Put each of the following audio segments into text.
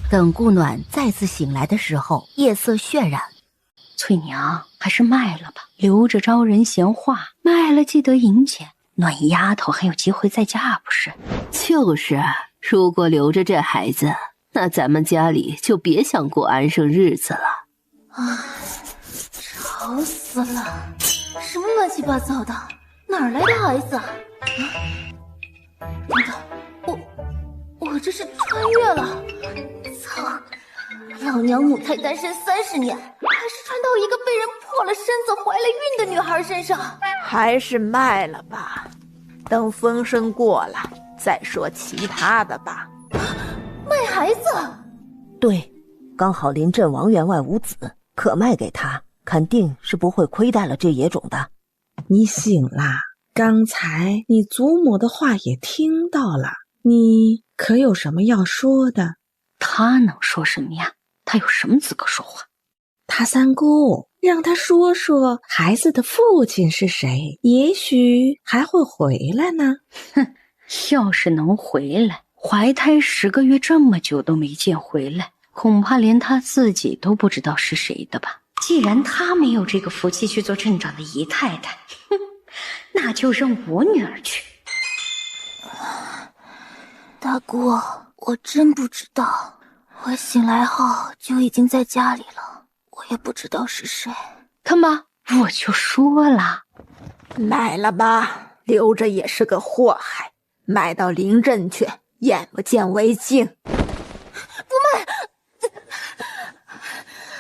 等顾暖再次醒来的时候，夜色渲染。翠娘，还是卖了吧，留着招人闲话，卖了记得银钱，暖丫头还有机会再嫁不是？就是，如果留着这孩子，那咱们家里就别想过安生日子了。吵死了！什么乱七八糟的，哪儿来的孩子啊？等等，我这是穿越了！操！老娘母胎单身30年，还是穿到一个被人破了身子、怀了孕的女孩身上。还是卖了吧，等风声过了再说其他的吧。卖孩子？对，刚好临阵王员外无子，可卖给他，肯定是不会亏待了这野种的。你醒啦，刚才你祖母的话也听到了，你可有什么要说的？他能说什么呀？他有什么资格说话？他三姑，让他说说孩子的父亲是谁，也许还会回来呢。哼，要是能回来，怀胎10个月这么久都没见回来，恐怕连他自己都不知道是谁的吧。既然他没有这个福气去做镇长的姨太太，哼，那就让我女儿去。大姑，我真不知道，我醒来后就已经在家里了，我也不知道是谁。看吧，我就说了，卖了吧，留着也是个祸害，卖到临镇去，眼不见为净。不卖，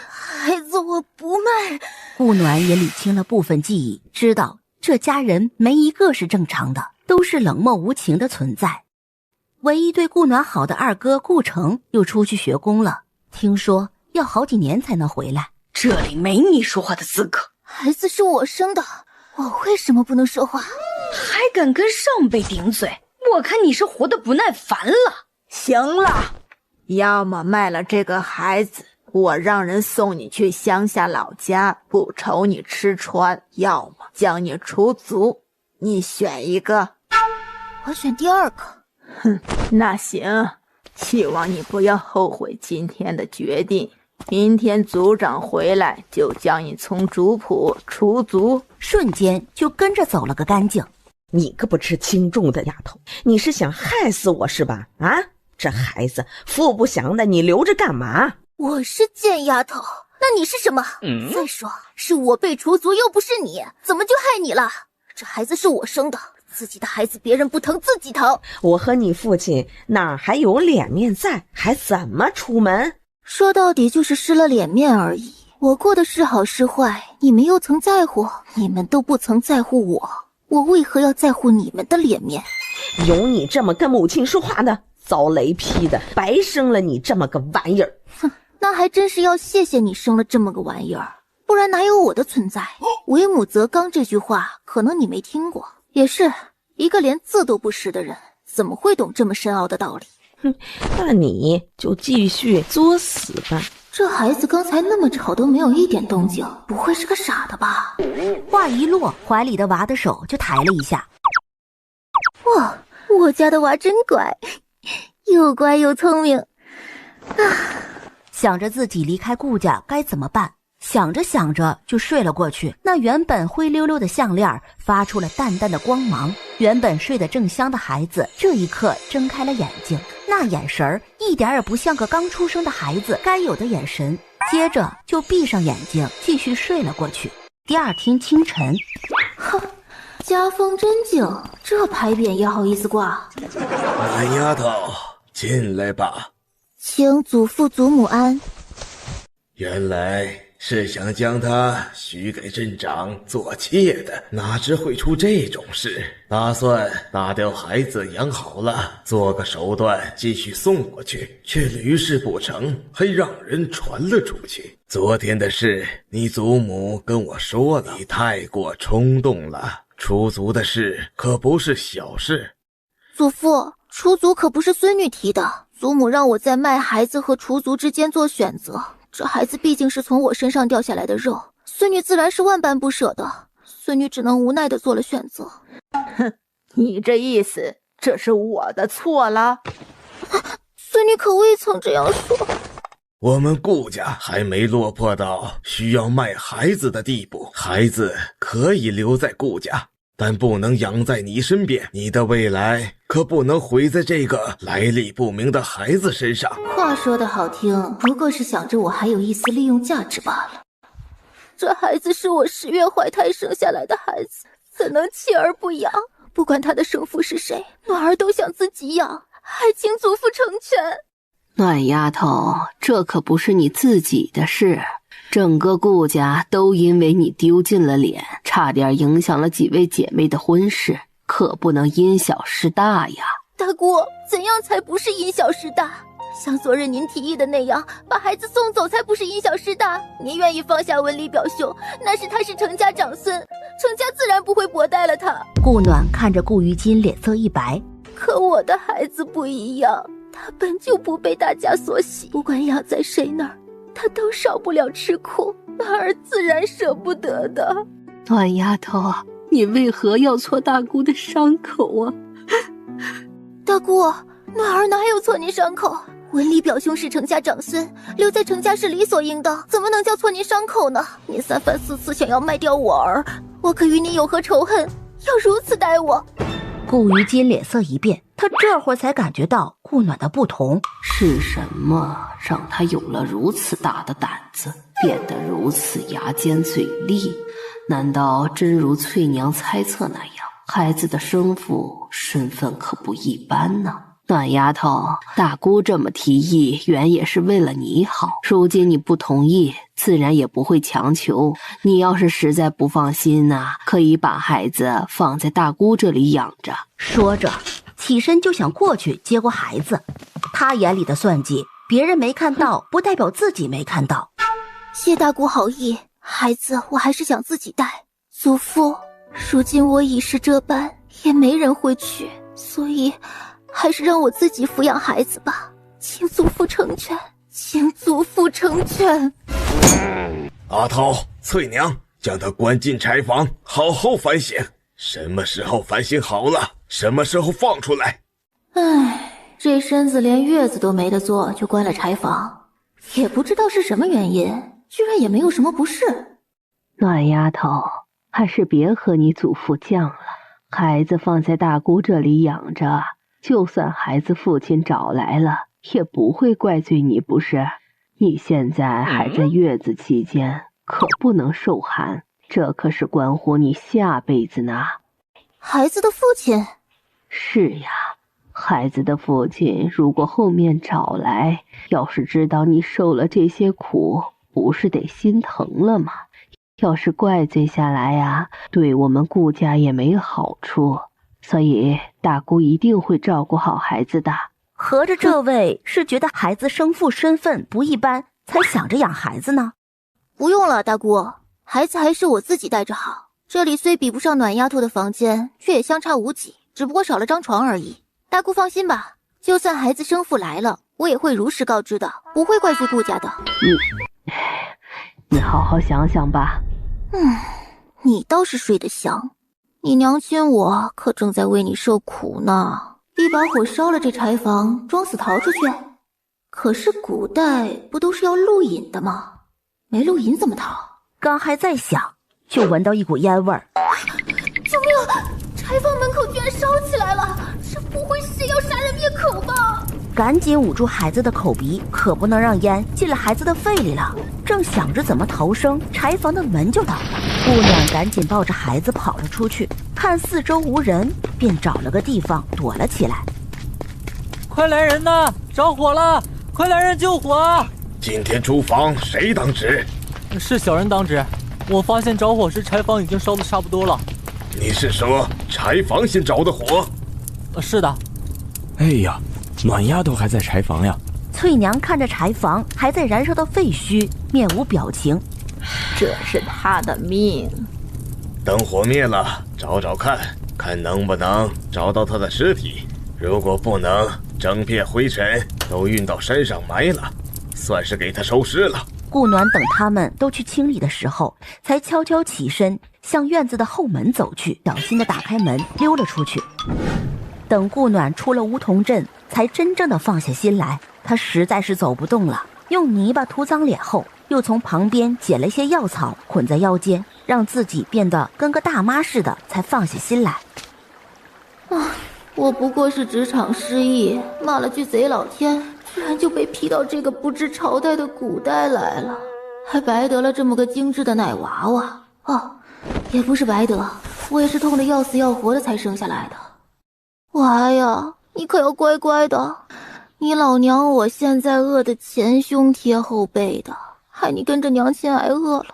孩子我不卖。顾暖也理清了部分记忆，知道这家人没一个是正常的，都是冷漠无情的存在。唯一对顾暖好的二哥顾城又出去学工了，听说要好几年才能回来。这里没你说话的资格。孩子是我生的，我为什么不能说话？还敢跟上辈顶嘴，我看你是活得不耐烦了。行了，要么卖了这个孩子，我让人送你去乡下老家，不愁你吃穿；要么将你除族，你选一个。我选第二个。哼，那行，希望你不要后悔今天的决定。明天族长回来就将你从族谱除族。瞬间就跟着走了个干净。你个不知轻重的丫头，你是想害死我是吧？啊，这孩子父不祥的，你留着干嘛？我是贱丫头，那你是什么？再说是我被除族，又不是你，怎么就害你了？这孩子是我生的，自己的孩子别人不疼自己疼。我和你父亲哪还有脸面在，还怎么出门？说到底就是失了脸面而已。我过的是好是坏，你们又曾在乎，你们都不曾在乎我，我为何要在乎你们的脸面？有你这么跟母亲说话的，遭雷劈的，白生了你这么个玩意儿。哼，那还真是要谢谢你生了这么个玩意儿，不然哪有我的存在？为母则刚这句话可能你没听过，也是一个连字都不识的人怎么会懂这么深奥的道理？哼，那你就继续作死吧。这孩子刚才那么吵都没有一点动静，不会是个傻的吧？话一落，怀里的娃的手就抬了一下。哇，我家的娃真乖，又乖又聪明啊！想着自己离开顾家该怎么办，想着想着就睡了过去。那原本灰溜溜的项链发出了淡淡的光芒，原本睡得正香的孩子这一刻睁开了眼睛，那眼神儿一点也不像个刚出生的孩子该有的眼神，接着就闭上眼睛继续睡了过去。第二天清晨，哼，家风真静，这牌匾也好意思挂。暖丫头，进来吧。请祖父祖母安。原来是想将她许给镇长做妾的，哪知会出这种事。打算拿掉孩子养好了，做个手段继续送过去，却屡试不成，还让人传了出去。昨天的事你祖母跟我说了，你太过冲动了，出族的事可不是小事。祖父，出族可不是孙女提的，祖母让我在卖孩子和出族之间做选择，这孩子毕竟是从我身上掉下来的肉，孙女自然是万般不舍的，孙女只能无奈地做了选择。哼，你这意思这是我的错了。孙女可未曾这样说。我们顾家还没落魄到需要卖孩子的地步，孩子可以留在顾家，但不能养在你身边。你的未来可不能毁在这个来历不明的孩子身上。话说的好听，不过是想着我还有一丝利用价值罢了。这孩子是我10月怀胎生下来的孩子，怎能弃而不养？不管他的生父是谁，暖儿都想自己养，还请祖父成全。暖丫头，这可不是你自己的事，整个顾家都因为你丢尽了脸，差点影响了几位姐妹的婚事，可不能因小失大呀。大姑，怎样才不是因小失大？像昨日您提议的那样，把孩子送走才不是因小失大。您愿意放下文理表兄，那是他是程家长孙，程家自然不会薄待了他。顾暖看着顾于金脸色一白，可我的孩子不一样，他本就不被大家所喜，不管养在谁那儿，他都少不了吃苦，暖儿自然舍不得的。暖丫头，你为何要挫大姑的伤口啊？大姑，暖儿哪有挫您伤口？文理表兄是程家长孙，留在程家是理所应当，怎么能叫挫您伤口呢？您3番4次想要卖掉我儿，我可与你有何仇恨？要如此待我？顾于金脸色一变，他这会儿才感觉到顾暖的不同。是什么让他有了如此大的胆子，变得如此牙尖嘴利？难道真如翠娘猜测那样，孩子的生父身份可不一般呢？暖丫头，大姑这么提议原也是为了你好，如今你不同意，自然也不会强求。你要是实在不放心可以把孩子放在大姑这里养着。说着起身就想过去接过孩子，他眼里的算计，别人没看到不代表自己没看到。谢大姑好意，孩子我还是想自己带。祖父，如今我已是这般，也没人会娶，所以还是让我自己抚养孩子吧，请祖父成全，请祖父成全。阿涛、翠娘，将他关进柴房，好好反省。什么时候反省好了，什么时候放出来。这身子连月子都没得做，就关了柴房，也不知道是什么原因，居然也没有什么不适。暖丫头，还是别和你祖父犟了，孩子放在大姑这里养着，就算孩子父亲找来了，也不会怪罪你，不是？你现在还在月子期间，可不能受寒，这可是关乎你下辈子呢。孩子的父亲？是呀，孩子的父亲如果后面找来，要是知道你受了这些苦，不是得心疼了吗？要是怪罪下来对我们顾家也没好处。所以大姑一定会照顾好孩子的。合着这位是觉得孩子生父身份不一般，才想着养孩子呢？不用了，大姑，孩子还是我自己带着好。这里虽比不上暖丫头的房间，却也相差无几，只不过少了张床而已。大姑放心吧，就算孩子生父来了，我也会如实告知的，不会怪罪顾家的。你好好想想吧。你倒是睡得香。你娘亲我可正在为你受苦呢，一把火烧了这柴房，装死逃出去。可是古代不都是要露营的吗？没露营怎么逃？刚还在想，就闻到一股烟味儿。救命！柴房门口居然烧起来了，这不会是要杀人灭口吧？赶紧捂住孩子的口鼻，可不能让烟进了孩子的肺里了。正想着怎么逃生，柴房的门就倒了。顾暖赶紧抱着孩子跑了出去，看四周无人，便找了个地方躲了起来。快来人呐！着火了！快来人救火！今天厨房谁当值？是小人当值。我发现着火时柴房已经烧得差不多了。你是说柴房先着的火？是的。哎呀，暖丫头还在柴房呀。翠娘看着柴房还在燃烧的废墟，面无表情。这是他的命。等火灭了，找找看，看能不能找到他的尸体。如果不能，整片灰尘都运到山上埋了，算是给他收尸了。顾暖等他们都去清理的时候，才悄悄起身向院子的后门走去，小心地打开门溜了出去。等等顾暖出了梧桐镇，才真正的放下心来。他实在是走不动了，用泥巴涂脏脸后，又从旁边捡了些药草捆在腰间，让自己变得跟个大妈似的，才放下心来。我不过是职场失意，骂了句贼老天，居然就被批到这个不知朝代的古代来了，还白得了这么个精致的奶娃娃。也不是白得，我也是痛得要死要活的才生下来的。娃呀，你可要乖乖的，你老娘我现在饿得前胸贴后背的，害你跟着娘亲挨饿了，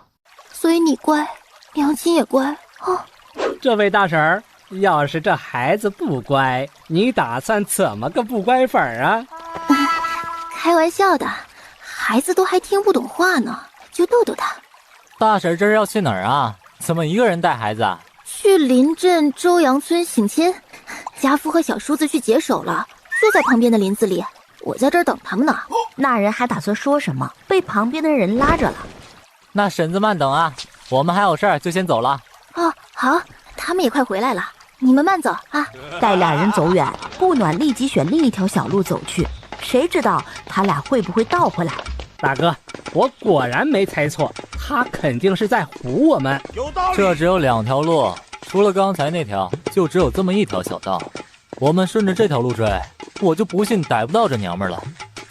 所以你乖，娘亲也乖啊。这位大婶儿，要是这孩子不乖，你打算怎么个不乖法啊？开玩笑的，孩子都还听不懂话呢，就逗逗他。大婶这是要去哪儿啊？怎么一个人带孩子啊？去邻镇周阳村省亲，家父和小叔子去解手了，就在旁边的林子里，我在这儿等他们呢。那人还打算说什么，被旁边的人拉着了。那婶子慢等啊，我们还有事儿就先走了。好，他们也快回来了，你们慢走啊。待俩人走远，顾暖立即选另一条小路走去，谁知道他俩会不会倒回来？大哥，我果然没猜错，他肯定是在唬我们。这只有2条路，除了刚才那条，就只有这么一条小道。我们顺着这条路追，我就不信逮不到这娘们了。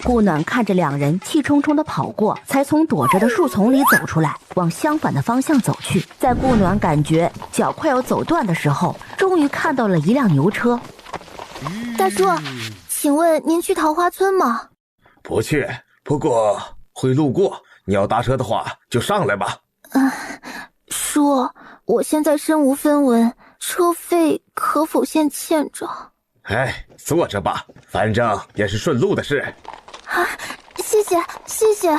顾暖看着两人气冲冲地跑过，才从躲着的树丛里走出来，往相反的方向走去。在顾暖感觉脚快要走断的时候，终于看到了一辆牛车。大叔，请问您去桃花村吗？不去，不过会路过，你要搭车的话就上来吧。叔，我现在身无分文，车费可否先欠着？坐着吧，反正也是顺路的事。谢谢，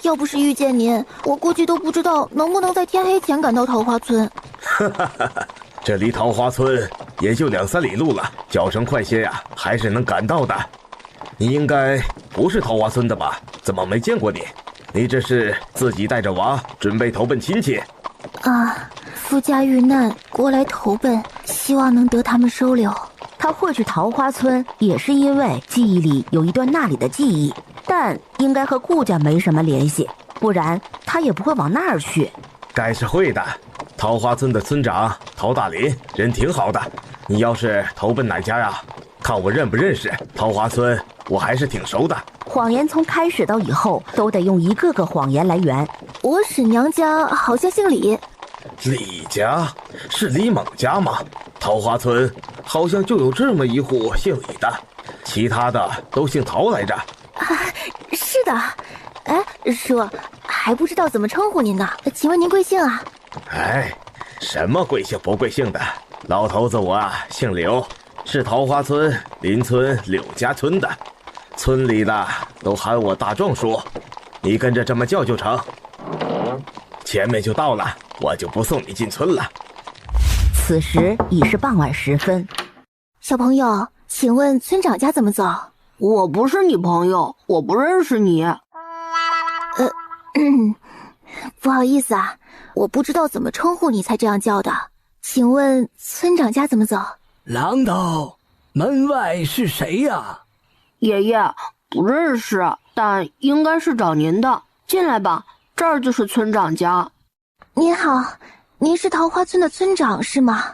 要不是遇见您，我估计都不知道能不能在天黑前赶到桃花村。这离桃花村也就2-3里路了，脚程快些呀，还是能赶到的。你应该不是桃花村的吧？怎么没见过你？你这是自己带着娃准备投奔亲戚？夫家遇难，过来投奔，希望能得他们收留。他会去桃花村，也是因为记忆里有一段那里的记忆，但应该和顾家没什么联系，不然他也不会往那儿去。该是会的，桃花村的村长陶大林人挺好的，你要是投奔哪家呀？看我认不认识，桃花村我还是挺熟的。谎言从开始到以后都得用一个个谎言来圆。我婶娘家好像姓李。李家？是李猛家吗？桃花村好像就有这么一户姓李的，其他的都姓陶来着。是的。叔，还不知道怎么称呼您呢，请问您贵姓啊？什么贵姓不贵姓的，老头子我姓刘，是桃花村邻村柳家村的，村里的都喊我大壮叔，你跟着这么叫就成。前面就到了，我就不送你进村了。此时已是傍晚时分。小朋友，请问村长家怎么走？我不是你朋友，我不认识你。不好意思啊，我不知道怎么称呼你才这样叫的。请问村长家怎么走？郎头，门外是谁呀？爷爷，不认识，但应该是找您的。进来吧，这儿就是村长家。您好，您是桃花村的村长是吗？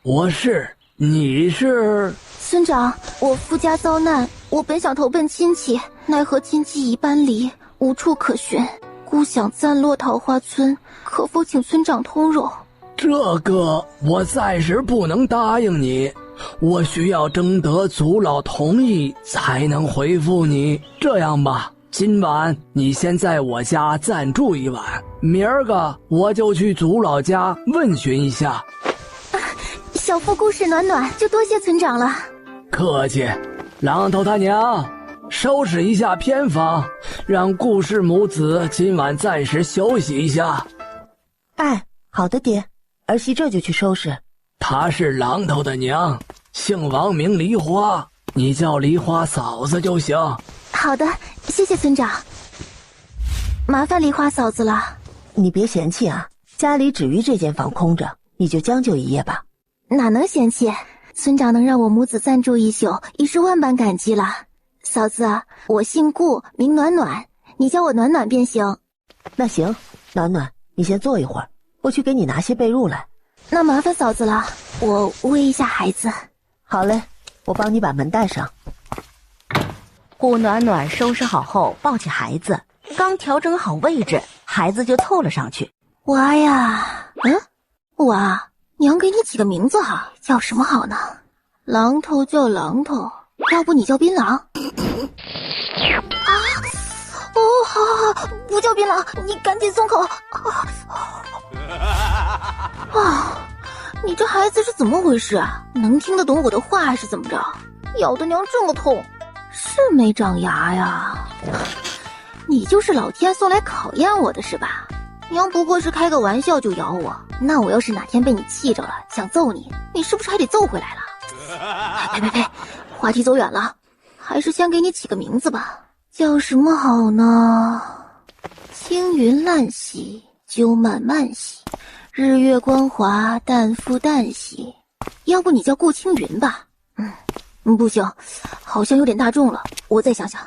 我是，你是？村长，我夫家遭难，我本想投奔亲戚，奈何亲戚已搬离，无处可寻，故想暂落桃花村，可否请村长通融？这个我暂时不能答应你，我需要征得族老同意才能回复你。这样吧，今晚你先在我家暂住一晚，明儿个我就去族老家问询一下。小腹故事暖暖，就多谢村长了。客气。狼头他娘，收拾一下偏房，让顾氏母子今晚暂时休息一下。好的爹，儿媳这就去收拾。她是狼头的娘，姓王名梨花，你叫梨花嫂子就行。好的，谢谢村长。麻烦梨花嫂子了。你别嫌弃啊，家里只余这间房空着，你就将就一夜吧。哪能嫌弃，村长能让我母子暂住一宿，已是万般感激了。嫂子，我姓顾，名暖暖，你叫我暖暖便行。那行，暖暖，你先坐一会儿，我去给你拿些被褥来。那麻烦嫂子了，我喂一下孩子。好嘞，我帮你把门带上。顾暖暖收拾好后，抱起孩子，刚调整好位置，孩子就凑了上去。娃呀，娃，娘给你起个名字哈，叫什么好呢？榔头叫榔头，要不你叫槟榔？好，不叫槟榔，你赶紧松口。你这孩子是怎么回事啊？能听得懂我的话还是怎么着？咬得娘这么痛，是没长牙呀？你就是老天送来考验我的是吧？娘不过是开个玩笑就咬我，那我要是哪天被你气着了，想揍你，你是不是还得揍回来了？呸，话题走远了，还是先给你起个名字吧，叫什么好呢？青云烂洗，鸠慢慢洗，日月光华，旦复旦洗。要不你叫顾青云吧？不行，好像有点大众了，我再想想。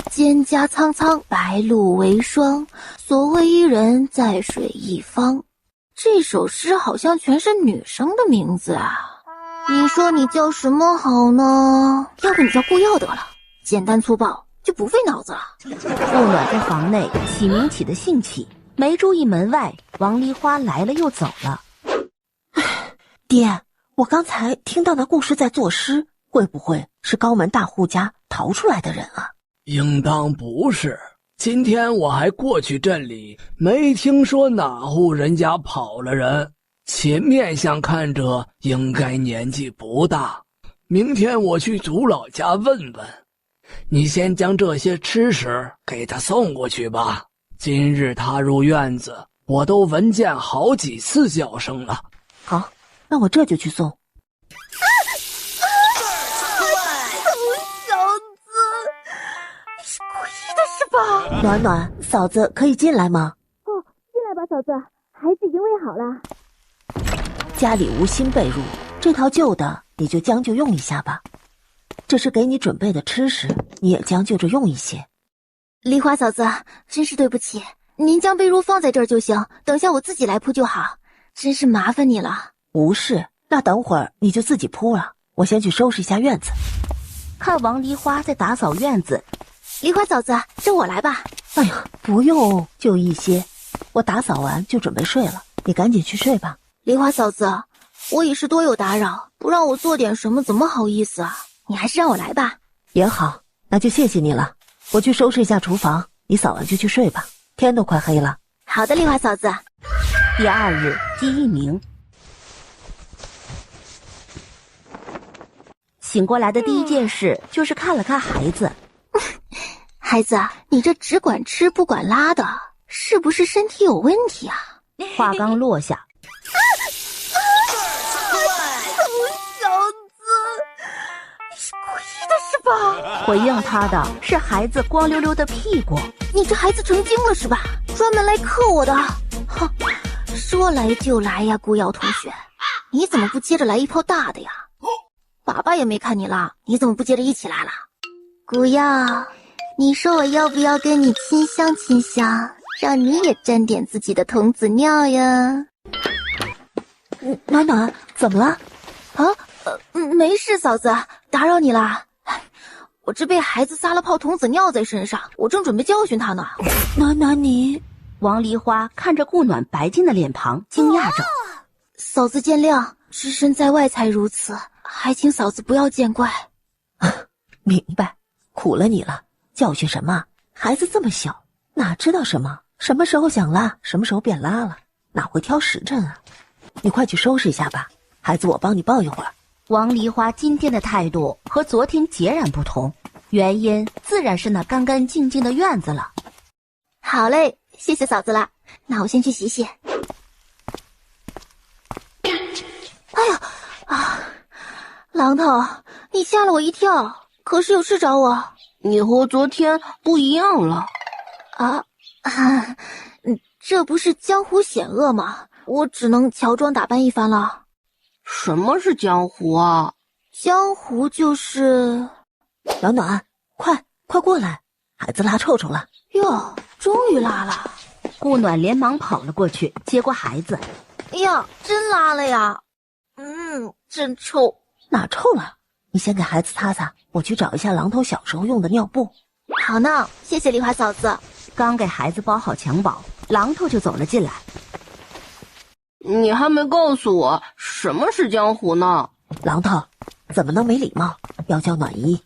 蒹葭苍苍，白露为霜。所谓伊人，在水一方。这首诗好像全是女生的名字啊！你说你叫什么好呢？要不你叫顾耀得了，简单粗暴，就不费脑子了。顾暖在房内起名起的兴起，没注意门外王梨花来了又走了。爹，我刚才听到那故事在作诗，会不会是高门大户家逃出来的人啊？应当不是，今天我还过去镇里，没听说哪户人家跑了人，且面相看着应该年纪不大。明天我去祖老家问问，你先将这些吃食给他送过去吧。今日他入院子，我都闻见好几次叫声了。好，那我这就去送。暖暖，嫂子可以进来吗？进来吧，嫂子，孩子已经喂好了。家里无新被褥，这套旧的你就将就用一下吧。这是给你准备的吃食，你也将就着用一些。梨花嫂子，真是对不起，您将被褥放在这儿就行，等下我自己来铺就好，真是麻烦你了。不是，那等会儿你就自己铺了，我先去收拾一下院子。看王梨花在打扫院子，梨花嫂子，这我来吧。哎呀，不用，就一些，我打扫完就准备睡了，你赶紧去睡吧。梨花嫂子，我已是多有打扰，不让我做点什么怎么好意思啊？你还是让我来吧。也好，那就谢谢你了。我去收拾一下厨房，你扫完就去睡吧，天都快黑了。好的，梨花嫂子。第二日，鸡一鸣醒过来的第一件事就是看了看孩子。孩子，你这只管吃不管拉的，是不是身体有问题啊？话刚落下，小子，你是故意的是吧？回应他的是孩子光溜溜的屁股。你这孩子成精了是吧？专门来克我的。哼，说来就来呀，顾瑶同学，你怎么不接着来一泡大的呀？爸爸也没看你了，你怎么不接着一起来了？顾瑶，你说我要不要跟你亲香亲香，让你也沾点自己的童子尿呀？暖暖，怎么了？没事，嫂子，打扰你了。我这被孩子撒了泡童子尿在身上，我正准备教训他呢。暖暖你……王梨花看着顾暖白净的脸庞，惊讶着。嫂子见谅，只身在外才如此，还请嫂子不要见怪。明白，苦了你了。教训什么？孩子这么小，哪知道什么？什么时候想拉，什么时候便拉了，哪会挑时辰啊？你快去收拾一下吧，孩子我帮你抱一会儿。王梨花今天的态度和昨天截然不同，原因自然是那干干净净的院子了。好嘞，谢谢嫂子了，那我先去洗洗。哎呀啊，榔头，你吓了我一跳，可是有事找我？你和昨天不一样了。这不是江湖险恶吗？我只能乔装打扮一番了。什么是江湖啊？江湖就是……暖暖，快过来，孩子拉臭臭了。哟，终于拉了。顾暖连忙跑了过去，接过孩子。呀，真拉了呀！真臭。哪臭了？你先给孩子擦擦，我去找一下榔头小时候用的尿布。好呢，谢谢梨花嫂子。刚给孩子包好襁褓，榔头就走了进来。你还没告诉我什么是江湖呢？榔头，怎么能没礼貌？要叫暖姨。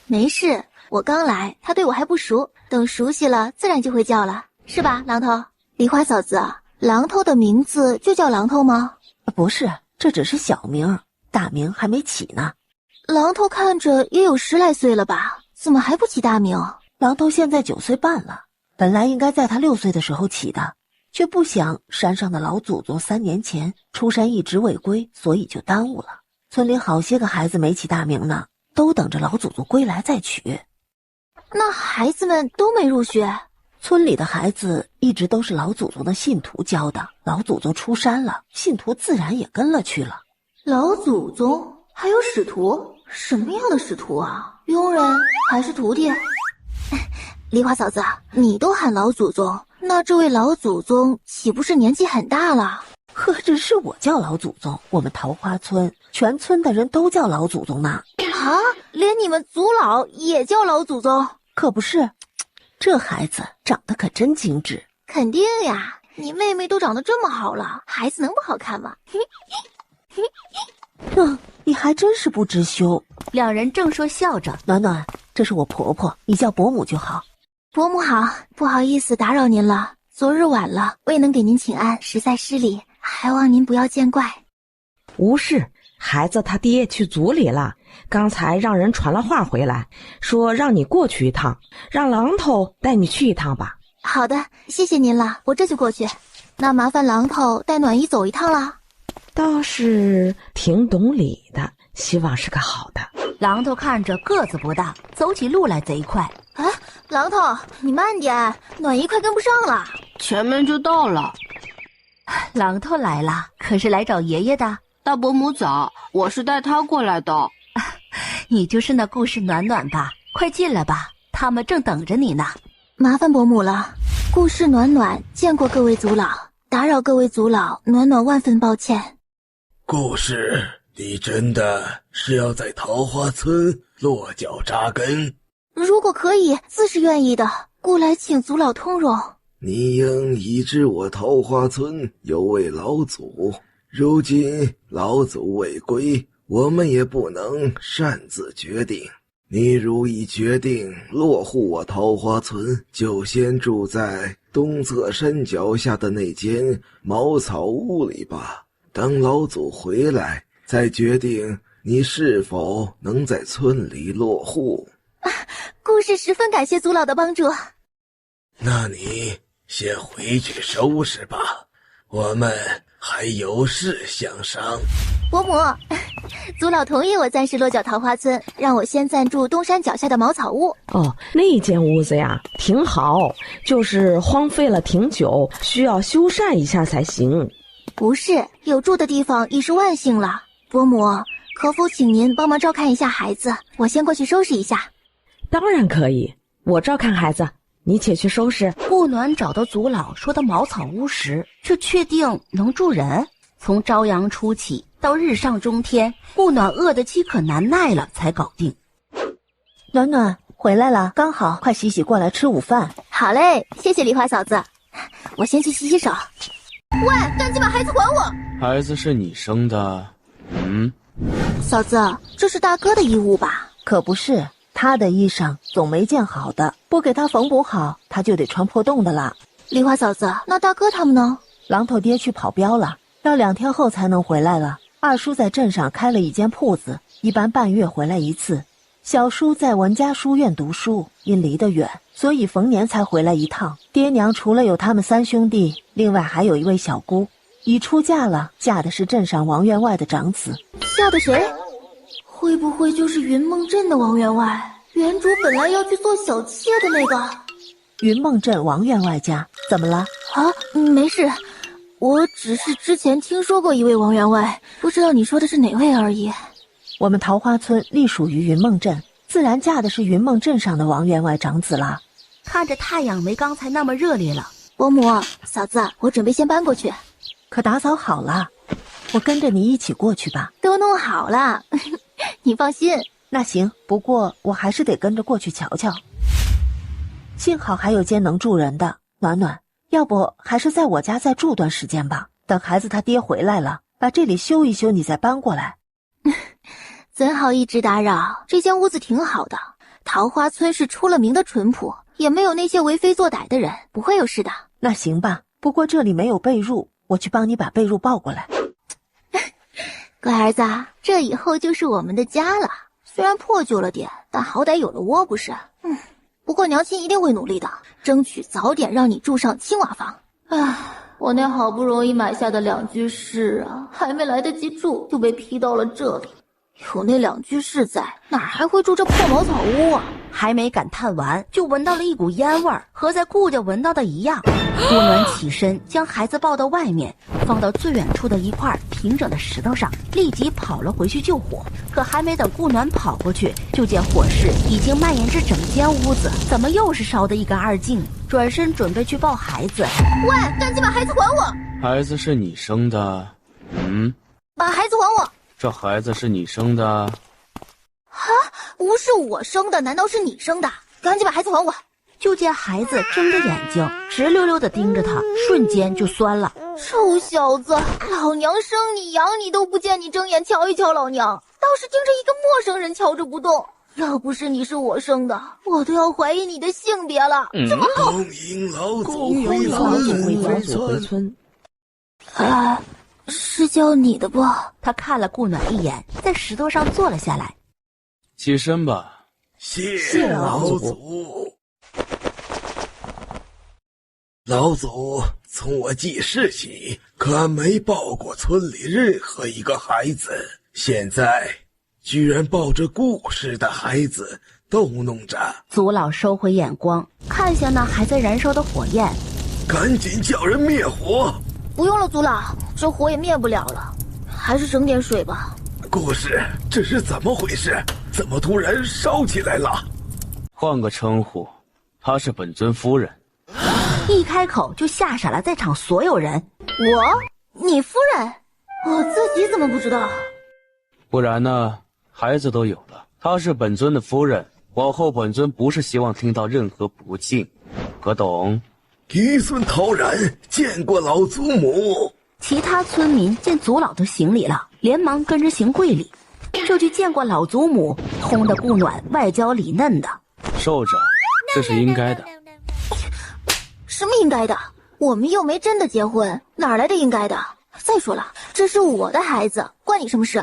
没事，我刚来，他对我还不熟，等熟悉了自然就会叫了，是吧，榔头？梨花嫂子，榔头的名字就叫榔头吗？不是，这只是小名，大名还没起呢。榔头看着也有10来岁了吧，怎么还不起大名？榔头现在9岁半了，本来应该在他6岁的时候起的，却不想山上的老祖宗3年前出山一直未归，所以就耽误了。村里好些个孩子没起大名呢，都等着老祖宗归来再取。那孩子们都没入学？村里的孩子一直都是老祖宗的信徒教的，老祖宗出山了，信徒自然也跟了去了。老祖宗还有使徒？什么样的使徒啊？佣人还是徒弟？梨花嫂子，你都喊老祖宗，那这位老祖宗岂不是年纪很大了？何止是我叫老祖宗，我们桃花村全村的人都叫老祖宗呢。啊，连你们族老也叫老祖宗？可不是，这孩子长得可真精致。肯定呀，你妹妹都长得这么好了，孩子能不好看吗？你还真是不知羞。两人正说笑着，暖暖，这是我婆婆，你叫伯母就好。伯母好，不好意思打扰您了，昨日晚了，未能给您请安，实在失礼，还望您不要见怪。无事，孩子他爹去族里了，刚才让人传了话回来，说让你过去一趟，让榔头带你去一趟吧。好的，谢谢您了，我这就过去。那麻烦榔头带暖姨走一趟了。倒是挺懂礼的，希望是个好的。榔头看着个子不大，走起路来贼快。哎，榔头，你慢点，暖姨快跟不上了。前面就到了。榔头来了，可是来找爷爷的？大伯母早，我是带他过来的。你就是那故事暖暖吧？快进来吧，他们正等着你呢。麻烦伯母了，故事暖暖见过各位族老，打扰各位族老，暖暖万分抱歉。故事，你真的是要在桃花村落脚扎根？如果可以，自是愿意的，故来请族老通融。你应已知我桃花村有位老祖，如今老祖未归，我们也不能擅自决定。你如已决定落户我桃花村，就先住在东侧山脚下的那间茅草屋里吧。等老祖回来，再决定你是否能在村里落户。故事十分感谢族老的帮助。那你先回去收拾吧，我们还有事相商。伯母，族老同意我暂时落脚桃花村，让我先暂住东山脚下的茅草屋。哦，那间屋子呀，挺好，就是荒废了挺久，需要修缮一下才行。不是，有住的地方已是万幸了。伯母，可否请您帮忙照看一下孩子？我先过去收拾一下。当然可以，我照看孩子，你且去收拾。顾暖找到族老说的茅草屋时，就确定能住人。从朝阳初起到日上中天，顾暖饿得饥渴难耐了才搞定。暖暖回来了，刚好，快洗洗过来吃午饭。好嘞，谢谢梨花嫂子，我先去洗洗手。喂，赶紧把孩子还我！孩子是你生的？嫂子，这是大哥的衣物吧？可不是，他的衣裳总没件好的，不给他缝补好，他就得穿破洞的啦。梨花嫂子，那大哥他们呢？榔头爹去跑镖了，要2天后才能回来了。二叔在镇上开了一间铺子，一般半月回来一次。小叔在文家书院读书，因离得远，所以逢年才回来一趟。爹娘除了有他们3兄弟，另外还有一位小姑，已出嫁了，嫁的是镇上王员外的长子。嫁的谁？会不会就是云梦镇的王员外？原主本来要去做小妾的那个？云梦镇王员外家怎么了？啊，没事，我只是之前听说过一位王员外，不知道你说的是哪位而已。我们桃花村隶属于云梦镇，自然嫁的是云梦镇上的王员外长子啦。看着太阳没刚才那么热烈了。伯母，嫂子，我准备先搬过去。可打扫好了，我跟着你一起过去吧。都弄好了，你放心。那行，不过我还是得跟着过去瞧瞧。幸好还有间能住人的。暖暖，要不还是在我家再住段时间吧，等孩子他爹回来了，把这里修一修，你再搬过来。怎好一直打扰，这间屋子挺好的。桃花村是出了名的淳朴，也没有那些为非作歹的人，不会有事的。那行吧，不过这里没有被褥，我去帮你把被褥抱过来。乖儿子，这以后就是我们的家了。虽然破旧了点，但好歹有了窝不是？不过娘亲一定会努力的，争取早点让你住上青瓦房。唉，我那好不容易买下的2居室啊，还没来得及住，就被批到了这里。有那2居室在，哪还会住这破茅草屋啊？还没感叹完，就闻到了一股烟味儿，和在顾家闻到的一样。顾暖起身，将孩子抱到外面，放到最远处的一块平整的石头上，立即跑了回去救火。可还没等顾暖跑过去，就见火势已经蔓延至整间屋子，怎么又是烧得一干二净？转身准备去抱孩子。喂，赶紧把孩子还我！孩子是你生的？把孩子还我！这孩子是你生的？啊，不是我生的，难道是你生的？赶紧把孩子还我！就见孩子睁着眼睛，直溜溜地盯着他，瞬间就酸了。臭小子，老娘生你养你都不见你睁眼瞧一瞧老娘，倒是盯着一个陌生人瞧着不动。要不是你是我生的，我都要怀疑你的性别了。这么好，恭迎老祖回村。是叫你的不？他看了顾暖一眼，在石头上坐了下来。起身吧。谢老祖。老祖，从我记事起，可没抱过村里任何一个孩子，现在居然抱着顾氏的孩子逗弄着。族老收回眼光，看向那还在燃烧的火焰，赶紧叫人灭火。不用了，族老，这火也灭不了了，还是省点水吧。顾氏，这是怎么回事？怎么突然烧起来了？换个称呼，她是本尊夫人。一开口就吓傻了在场所有人。你夫人？我自己怎么不知道？不然呢？孩子都有了，她是本尊的夫人，往后本尊不是希望听到任何不敬，可懂？嫡孙陶然见过老祖母。其他村民见族老都行礼了，连忙跟着行跪礼。这句见过老祖母，轰得顾暖外焦里嫩的。受着，这是应该的。什么应该的？我们又没真的结婚，哪来的应该的？再说了，这是我的孩子，关你什么事？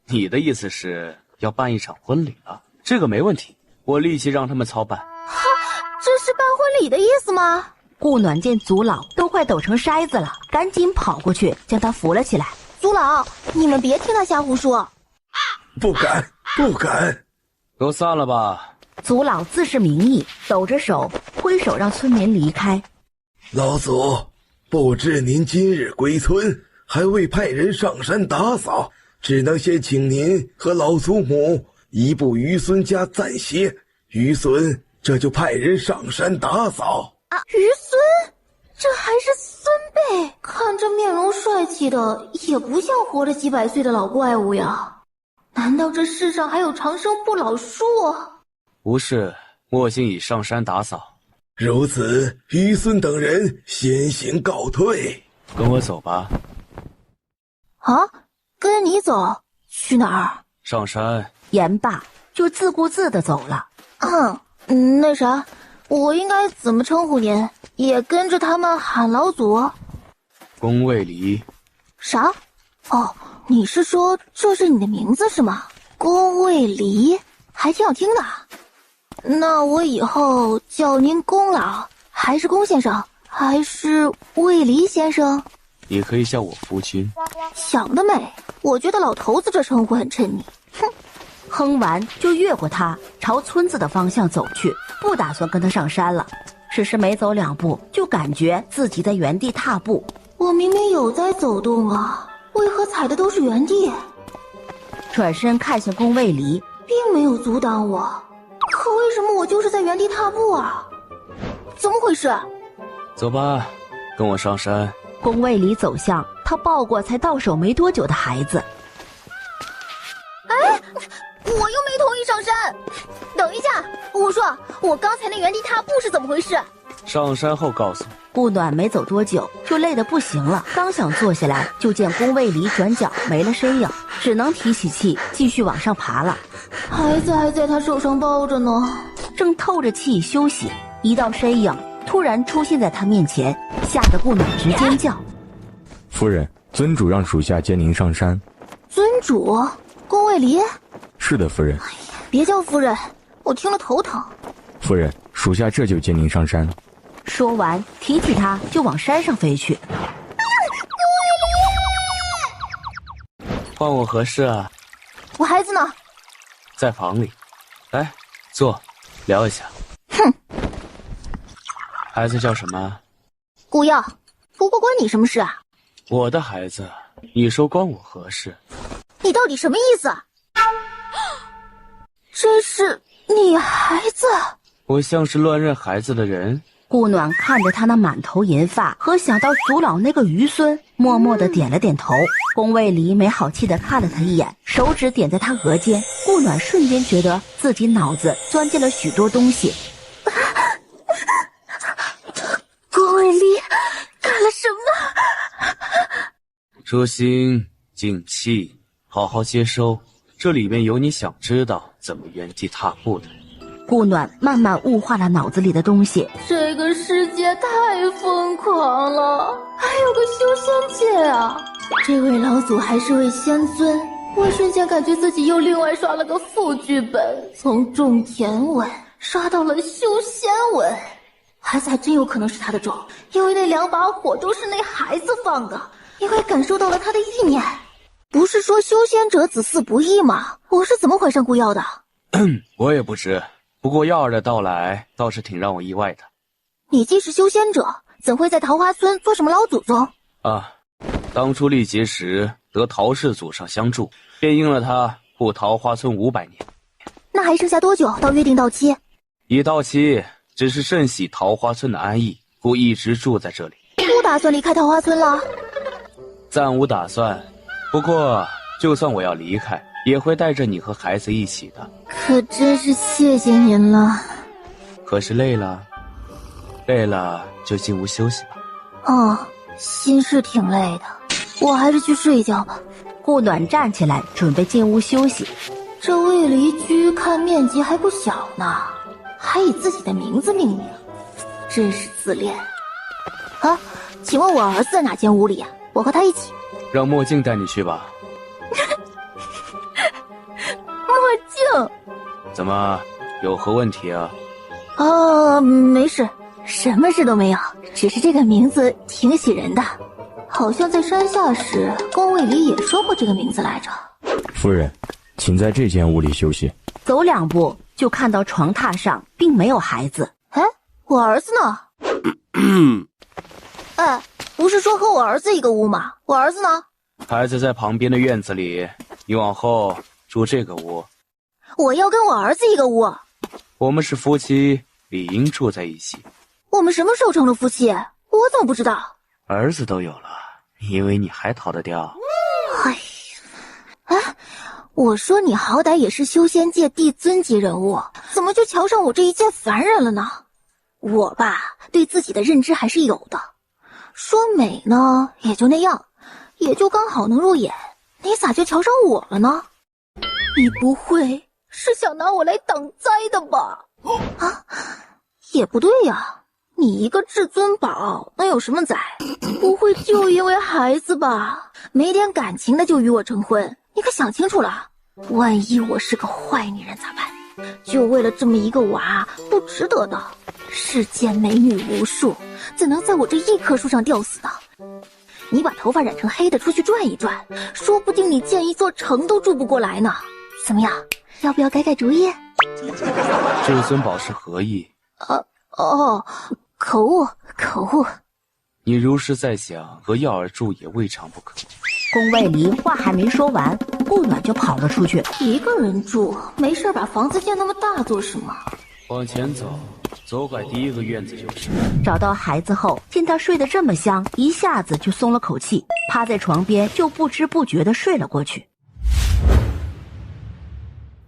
你的意思是要办一场婚礼了？这个没问题，我立即让他们操办。哈，这是办婚礼的意思吗？顾暖见族老都快抖成筛子了，赶紧跑过去将他扶了起来。族老，你们别听他瞎胡说。不敢，不敢。都散了吧。族老自是名义，抖着手挥手让村民离开。老祖，不知您今日归村，还未派人上山打扫，只能先请您和老祖母移步于孙家暂歇。于孙这就派人上山打扫。于孙，这还是孙辈，看着面容帅气的，也不像活了几百岁的老怪物呀。难道这世上还有长生不老术？不是，莫心已上山打扫。如此，于孙等人先行告退。跟我走吧。啊，跟你走？去哪儿？上山。言罢，就自顾自地走了。那啥，我应该怎么称呼您？也跟着他们喊老祖？宫卫离。啥？哦，你是说这是你的名字是吗？宫卫离，还挺好听的。那我以后叫您宫老，还是宫先生，还是卫离先生？你可以叫我夫君。想得美，我觉得老头子这称呼很衬你。哼！哼完就越过他，朝村子的方向走去，不打算跟他上山了。只是没走2步，就感觉自己在原地踏步。我明明有在走动啊，为何踩的都是原地？转身看向宫卫离，并没有阻挡我，可为什么我就是在原地踏步啊？怎么回事？走吧，跟我上山。宫卫离走向他抱过才到手没多久的孩子。哎，我又没同意上山。等一下，我说我刚才那原地踏步是怎么回事？上山后告诉你。顾暖没走多久就累得不行了，刚想坐下来，就见宫卫离转角没了身影，只能提起气继续往上爬了。孩子还在他手上抱着呢，正透着气休息，一道身影突然出现在他面前，吓得顾暖直尖叫。夫人，尊主让属下接您上山。尊主？宫卫离？是的，夫人。别叫夫人，我听了头疼。夫人，属下这就接您上山。说完提起他就往山上飞去。换我何事啊？我孩子呢？在房里。来，坐，聊一下。哼。孩子叫什么？顾耀。不过关你什么事啊？我的孩子，你说关我何事？你到底什么意思？这是你孩子？我像是乱认孩子的人？顾暖看着他那满头银发和想到祖老那个余孙，默默地点了点头。宫卫离没好气地看了他一眼，手指点在他额间。顾暖瞬间觉得自己脑子钻进了许多东西。宫卫离干了什么？舒心静气，好好接收，这里面有你想知道怎么原地踏步的。顾暖慢慢雾化了脑子里的东西。这个世界太疯狂了，还有个修仙界啊！这位老祖还是位仙尊，我瞬间感觉自己又另外刷了个副剧本，从种田文刷到了修仙文。孩子还真有可能是他的种，因为那2把火都是那孩子放的，因为感受到了他的意念。不是说修仙者子嗣不易吗？我是怎么怀上顾耀的？我也不知，不过耀儿的到来倒是挺让我意外的。你既是修仙者，怎会在桃花村做什么老祖宗？啊，当初历劫时得陶氏祖上相助，便应了他护桃花村500年。那还剩下多久到约定到期？已到期，只是甚喜桃花村的安逸，故一直住在这里。不打算离开桃花村了？暂无打算，不过就算我要离开，也会带着你和孩子一起的。可真是谢谢您了。可是累了？累了就进屋休息吧。哦，心是挺累的，我还是去睡一觉吧。顾暖站起来准备进屋休息。这卫离居看面积还不小呢，还以自己的名字命名，真是自恋。啊，请问我儿子在哪间屋里呀？我和他一起。让墨镜带你去吧。墨镜？怎么，有何问题啊？没事，什么事都没有，只是这个名字挺喜人的，好像在山下时宫卫离也说过这个名字来着。夫人，请在这间屋里休息。走2步就看到床榻上并没有孩子。哎，我儿子呢？哎，不是说和我儿子一个屋吗？我儿子呢？孩子在旁边的院子里，你往后住这个屋。我要跟我儿子一个屋。我们是夫妻，理应住在一起。我们什么时候成了夫妻？我怎么不知道？儿子都有了，你以为你还逃得掉？哎，我说你好歹也是修仙界帝尊级人物，怎么就瞧上我这一介凡人了呢？我吧，对自己的认知还是有的。说美呢，也就那样，也就刚好能入眼。你咋就瞧上我了呢？你不会是想拿我来挡灾的吧？啊，也不对呀，你一个至尊宝能有什么灾？不会就因为孩子吧？没点感情的就与我成婚，你可想清楚了。万一我是个坏女人咋办？就为了这么一个娃，不值得的。世间美女无数，怎能在我这一棵树上吊死呢？你把头发染成黑的出去转一转，说不定你建一座城都住不过来呢。怎么样，要不要改改主意？至尊宝是何意？口误。你如是在想，和耀儿住也未尝不可。宫卫离话还没说完，顾暖就跑了出去。一个人住，没事把房子建那么大做什么？往前走，走拐第一个院子就是。找到孩子后，见他睡得这么香，一下子就松了口气，趴在床边就不知不觉地睡了过去。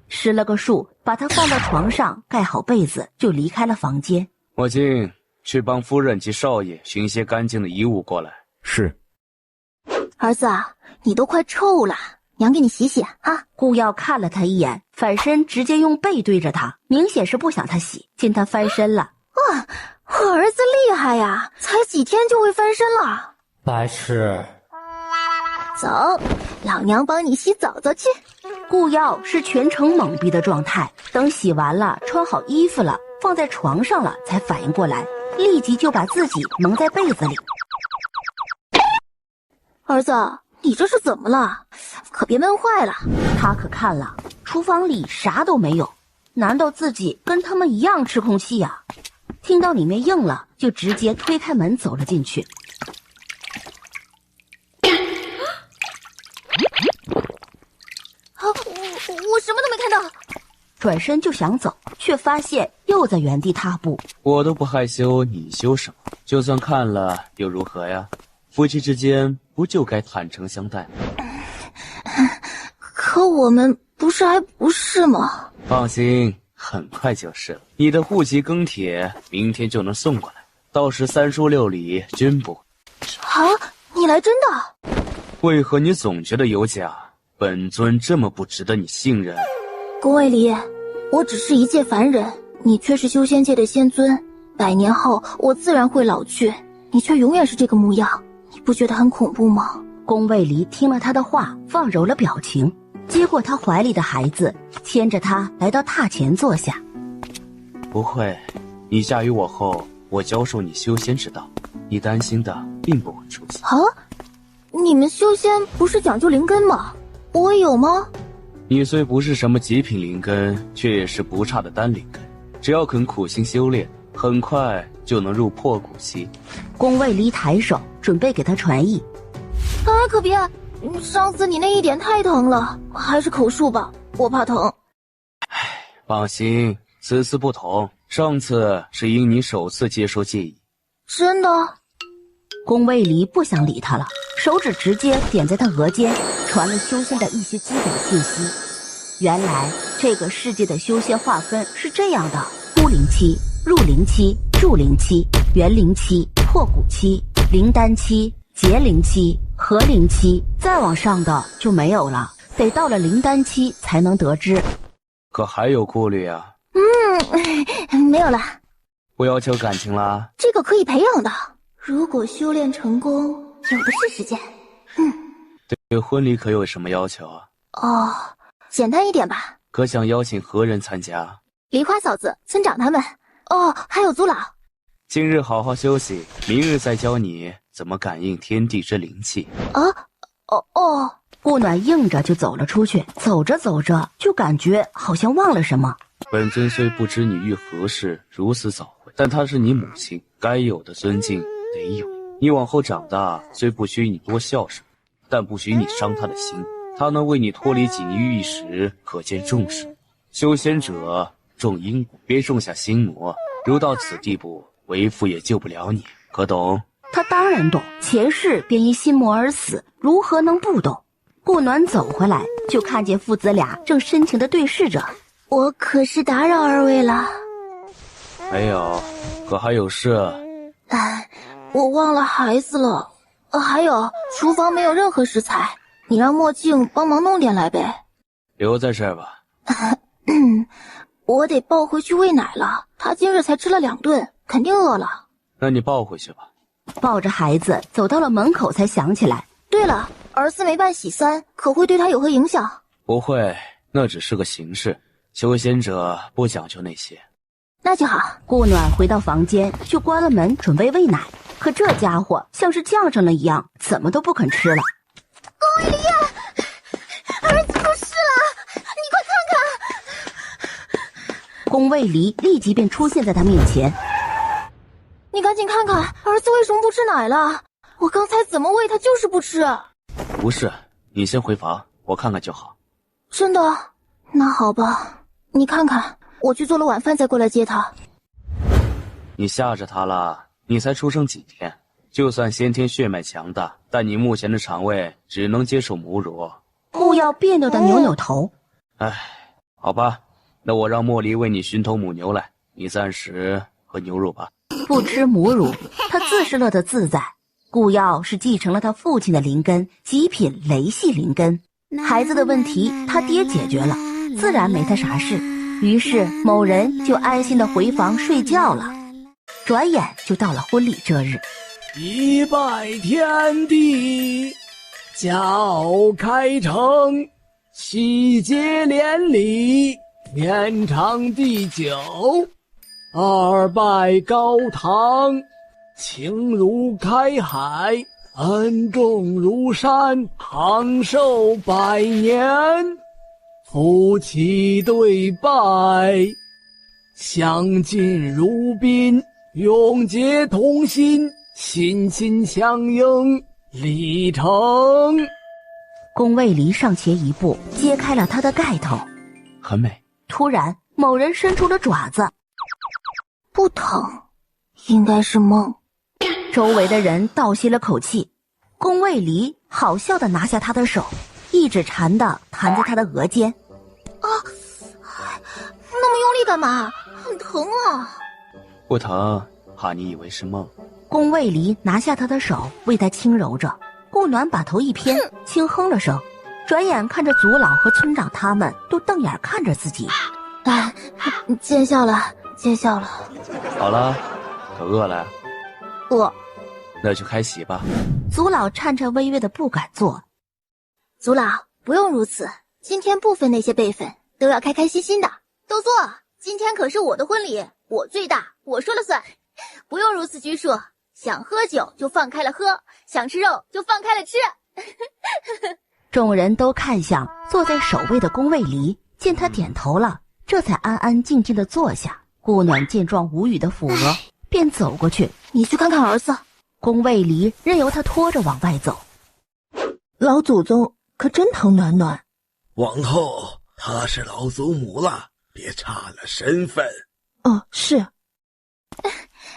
施了个术，把他放到床上，盖好被子，就离开了房间。莫静，去帮夫人及少爷寻些干净的衣物过来。是。儿子啊，你都快臭了，娘给你洗洗啊。顾耀看了他一眼，反身直接用背对着他，明显是不想他洗。见他翻身了，哇，我儿子厉害呀，才几天就会翻身了。白痴。走，老娘帮你洗澡澡去。顾耀是全程懵逼的状态，等洗完了，穿好衣服了，放在床上了，才反应过来，立即就把自己蒙在被子里。儿子，你这是怎么了？可别闷坏了。他可看了，厨房里啥都没有，难道自己跟他们一样吃空气呀？听到里面应了，就直接推开门走了进去。我什么都没看到。转身就想走，却发现又在原地踏步。我都不害羞，你羞什么？就算看了又如何呀？夫妻之间不就该坦诚相待吗？可我们不是还不是吗？放心，很快就是了。你的户籍庚帖明天就能送过来，到时3书6礼均不。啊，你来真的？为何你总觉得有假？本尊这么不值得你信任？宫卫离，我只是一介凡人，你却是修仙界的仙尊，100年后我自然会老去，你却永远是这个模样，你不觉得很恐怖吗？宫卫离听了他的话，放柔了表情，接过他怀里的孩子，牵着他来到榻前坐下。不会，你嫁于我后，我教授你修仙之道，你担心的并不会出现。啊，你们修仙不是讲究灵根吗？我有吗？你虽不是什么极品灵根，却也是不差的丹灵根，只要肯苦心修炼，很快就能入破骨期。宫卫离抬手准备给他传译。啊，可别，上次你那一点太疼了，还是口述吧，我怕疼。放心，此次不同，上次是因你首次接受戒意。真的？宫卫离不想理他了，手指直接点在他额间，传了修仙的一些基本信息。原来这个世界的修仙划分是这样的：孤灵期、入灵期、筑灵期、元灵期、破骨期、灵丹期、结灵期、合灵期，再往上的就没有了，得到了灵丹期才能得知。可还有顾虑啊？没有了。不要求感情啦？这个可以培养的，如果修炼成功，有的是时间。对婚礼可有什么要求啊？哦，简单一点吧。可想邀请何人参加？梨花嫂子、村长他们。哦，还有祖老。今日好好休息，明日再教你怎么感应天地之灵气。顾暖应着就走了出去，走着走着就感觉好像忘了什么。本尊虽不知你欲何事如此早回，但她是你母亲，该有的尊敬得有。你往后长大，虽不许你多孝顺，但不许你伤她的心。她能为你脱离锦衣玉食，可见重视。修仙者种因果，别种下心魔。如到此地步，为父也救不了你，可懂？他当然懂，前世便因心魔而死，如何能不懂？顾暖走回来，就看见父子俩正深情地对视着。我可是打扰二位了。没有，可还有事？我忘了孩子了。还有，厨房没有任何食材，你让墨镜帮忙弄点来呗。留在这儿吧。我得抱回去喂奶了，他今日才吃了2顿，肯定饿了。那你抱回去吧。抱着孩子走到了门口，才想起来。对了，儿子没办喜3，可会对他有何影响？不会，那只是个形式，修仙者不讲究那些。那就好。顾暖回到房间，就关了门准备喂奶，可这家伙像是犟上了一样，怎么都不肯吃了。宫卫离，儿子出事了，你快看看！宫卫离立即便出现在他面前。你赶紧看看，儿子为什么不吃奶了？我刚才怎么喂他就是不吃。不是，你先回房，我看看就好。真的？那好吧，你看看，我去做了晚饭再过来接他。你吓着他了，你才出生几天，就算先天血脉强大，但你目前的肠胃只能接受母乳。顾耀别扭的扭扭头。唉，好吧，那我让莫离为你寻头母牛来，你暂时喝牛肉吧。不吃母乳，他自是乐得自在。顾耀是继承了他父亲的灵根，极品雷系灵根。孩子的问题他爹解决了，自然没他啥事。于是某人就安心的回房睡觉了。转眼就到了婚礼这日，一拜天地，教开城，喜结连理，天长地久。二拜高堂，情如开海，恩重如山，长寿百年。夫妻对拜，相敬如宾，永结同心，心心相印，礼成。宫卫离上前一步，揭开了他的盖头。很美。突然，某人伸出了爪子。不疼，应该是梦。周围的人倒吸了口气。宫卫离好笑地拿下他的手，一指缠地弹在他的额间。啊，那么用力干嘛？很疼啊。不疼，怕你以为是梦。宫卫离拿下他的手，为他轻揉着。顾暖把头一偏，轻哼了声，转眼看着族老和村长他们都瞪眼看着自己。啊，见笑了，见笑了。好了，可饿了？饿。那就开席吧。族老颤颤巍巍的不敢坐。族老不用如此，今天不分那些辈分，都要开开心心的。都坐，今天可是我的婚礼，我最大，我说了算，不用如此拘束。想喝酒就放开了喝，想吃肉就放开了吃。众人都看向坐在首位的宫卫离，见他点头了，这才安安静静的坐下。顾暖见状无语的抚额，便走过去。你去看看儿子。宫卫离任由他拖着往外走。老祖宗可真疼暖暖。往后她是老祖母了，别差了身份。哦，是。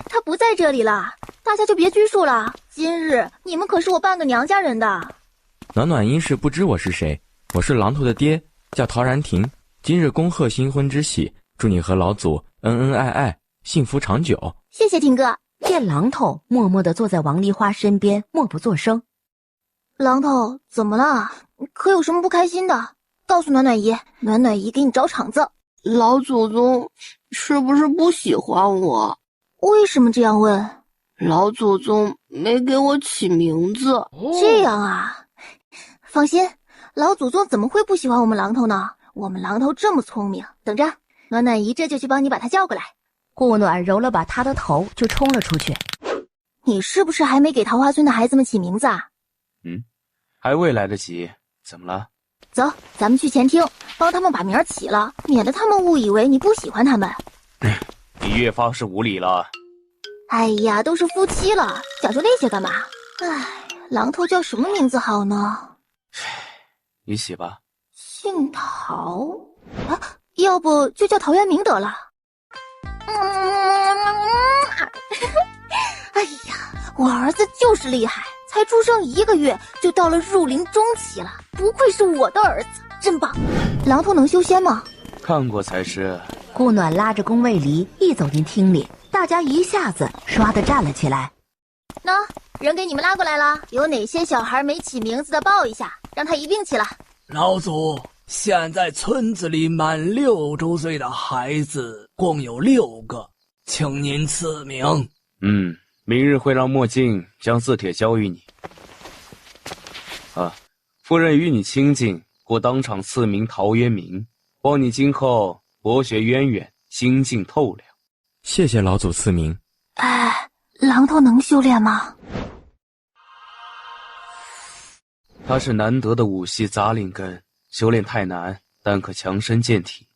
他不在这里了，大家就别拘束了。今日你们可是我半个娘家人的。暖暖应是不知我是谁，我是榔头的爹，叫陶然亭。今日恭贺新婚之喜，祝你和老祖恩恩爱爱，幸福长久。谢谢亭哥。见榔头默默地坐在王梨花身边，默不作声。榔头怎么了？可有什么不开心的？告诉暖暖姨，暖暖姨给你找场子。老祖宗是不是不喜欢我？为什么这样问？老祖宗没给我起名字。这样啊，放心，老祖宗怎么会不喜欢我们榔头呢？我们榔头这么聪明，等着，暖暖姨这就去帮你把他叫过来。顾暖揉了把他的头，就冲了出去。你是不是还没给桃花村的孩子们起名字啊？还未来得及，怎么了？走，咱们去前厅帮他们把名儿起了，免得他们误以为你不喜欢他们。你越发是无理了。哎呀，都是夫妻了，讲究那些干嘛？唉，榔头叫什么名字好呢？你起吧。姓陶啊，要不就叫陶渊明得了。哎呀，我儿子就是厉害，才出生1个月就到了入林中期了，不愧是我的儿子，真棒。榔头能修仙吗？看过才是。顾暖拉着宫卫离一走进厅里，大家一下子唰地站了起来。喏，人给你们拉过来了，有哪些小孩没起名字的报一下，让他一并起了。老祖，现在村子里满6周岁的孩子共有6个，请您赐名。明日会让墨镜将字帖交于你。夫人与你亲近，故当场赐名陶渊明，望你今后博学渊远，心境透亮。谢谢老祖赐名。哎，榔头能修炼吗？他是难得的武系杂灵根，修炼太难，但可强身健体。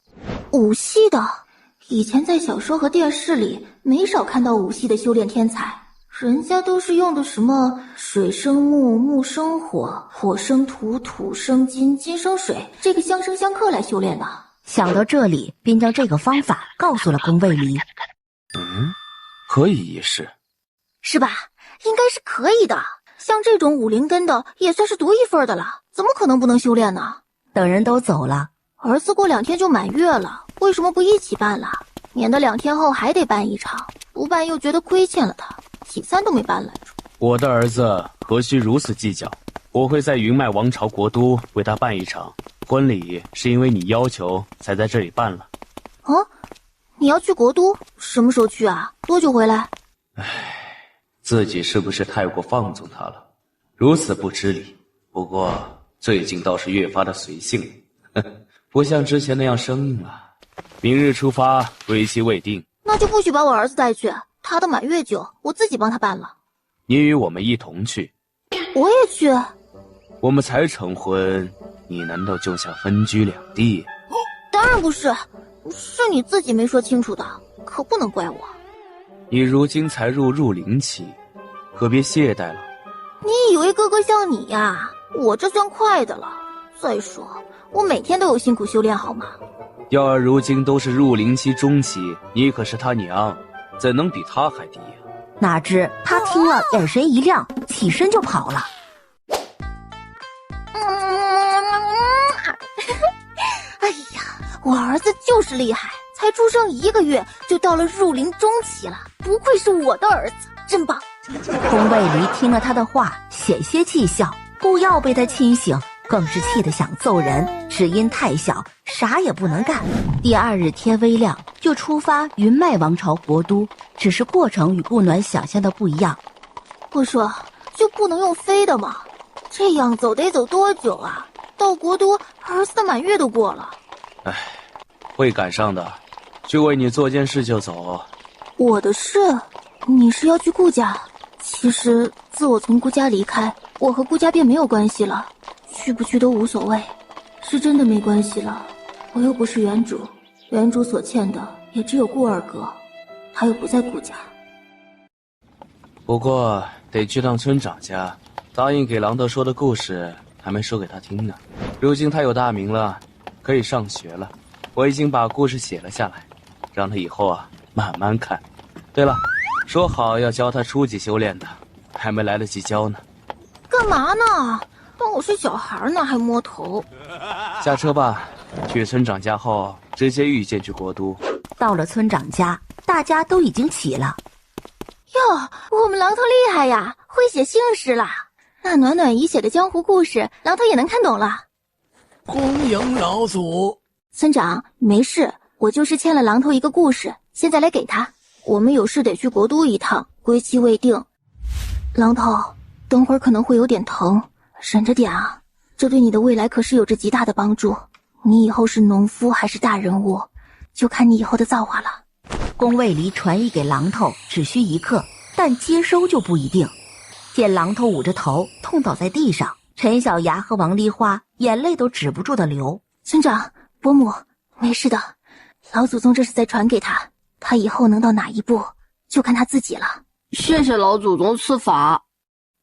武系的，以前在小说和电视里没少看到武系的修炼天才，人家都是用的什么水生木，木生火，火生土，土生金，金生水，这个相生相克来修炼的。想到这里，便将这个方法告诉了宫卫离。可以一试，是吧？应该是可以的。像这种武灵根的，也算是独一份的了，怎么可能不能修炼呢？等人都走了，儿子过2天就满月了，为什么不一起办了？免得2天后还得办一场，不办又觉得亏欠了他，体3都没办来着。我的儿子何须如此计较？我会在云脉王朝国都为他办一场婚礼，是因为你要求才在这里办了。啊？你要去国都？什么时候去啊？多久回来？自己是不是太过放纵他了？如此不知礼。不过最近倒是越发的随性了，不像之前那样生硬了。明日出发，归期未定。那就不许把我儿子带去，他的满月酒我自己帮他办了。你与我们一同去。我也去。我们才成婚，你难道就想分居两地？当然不是，是你自己没说清楚的，可不能怪我。你如今才入灵期，可别懈怠了。你以为哥哥像你呀？我这算快的了。再说我每天都有辛苦修炼好吗？耀儿如今都是入灵期中期，你可是他娘，怎能比他还低呀？哪知他听了，眼神一亮，起身就跑了。哎呀，我儿子就是厉害，才出生1个月就到了入灵中期了，不愧是我的儿子，真棒。宫卫离听了他的话，险些气笑，不要被他亲醒，更是气得想揍人，只因太小，啥也不能干。第2日天微亮，就出发云脉王朝国都，只是过程与顾暖想象的不一样。我说，就不能用飞的吗？这样走得走多久啊？到国都，儿子的满月都过了。会赶上的，去为你做件事就走。我的事？你是要去顾家？其实自我从顾家离开，我和顾家便没有关系了，去不去都无所谓。是真的没关系了，我又不是原主，原主所欠的也只有顾二哥，他又不在顾家。不过得去趟村长家，答应给狼头说的故事还没说给他听呢。如今他有大名了，可以上学了，我已经把故事写了下来，让他以后慢慢看。对了，说好要教他初级修炼的，还没来得及教呢。干嘛呢？当我是小孩呢，还摸头。下车吧，去村长家后直接御剑去国都。到了村长家，大家都已经起了。哟，我们狼头厉害呀，会写姓氏啦。那暖暖姨写的江湖故事，狼头也能看懂了。恭迎老祖。村长，没事，我就是欠了狼头一个故事，现在来给他。我们有事得去国都一趟，归期未定。狼头，等会儿可能会有点疼，忍着点啊，这对你的未来可是有着极大的帮助。你以后是农夫还是大人物，就看你以后的造化了。宫卫离传译给狼头只需1刻，但接收就不一定。见狼头捂着头痛倒在地上，陈小牙和王梨花眼泪都止不住的流。村长，伯母，没事的，老祖宗这是在传给他，他以后能到哪一步，就看他自己了。谢谢老祖宗赐法。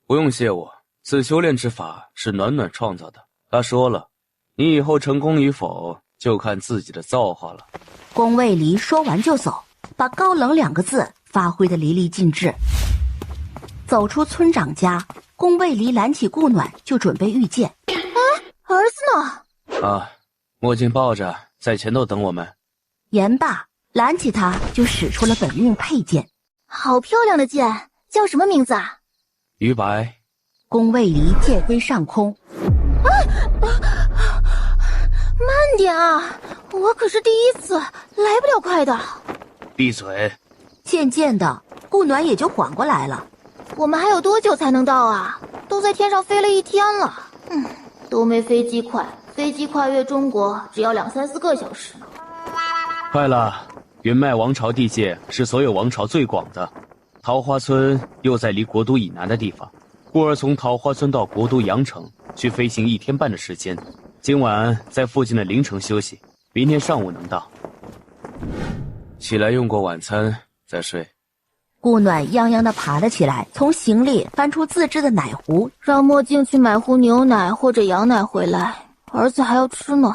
不用谢我，此修炼之法是暖暖创造的。他说了，你以后成功与否，就看自己的造化了。宫卫离说完就走，把高冷2个字发挥得淋漓尽致。走出村长家，宫卫离揽起顾暖就准备御剑。儿子呢？墨镜抱着，在前头等我们。言罢，揽起他就使出了本命佩剑。好漂亮的剑，叫什么名字啊？于白。宫卫离剑挥上空。慢点啊，我可是第一次，来不了快的。闭嘴。渐渐的，顾暖也就缓过来了。我们还有多久才能到啊？都在天上飞了1天了。都没飞机快，飞机跨越中国只要2、3、4个小时呢。快了，云脉王朝地界是所有王朝最广的，桃花村又在离国都以南的地方，故而从桃花村到国都阳城需飞行1天半的时间。今晚在附近的灵城休息，明天上午能到。起来用过晚餐再睡。顾暖泱泱地爬了起来，从行李翻出自制的奶壶，让墨镜去买壶牛奶或者羊奶回来，儿子还要吃呢。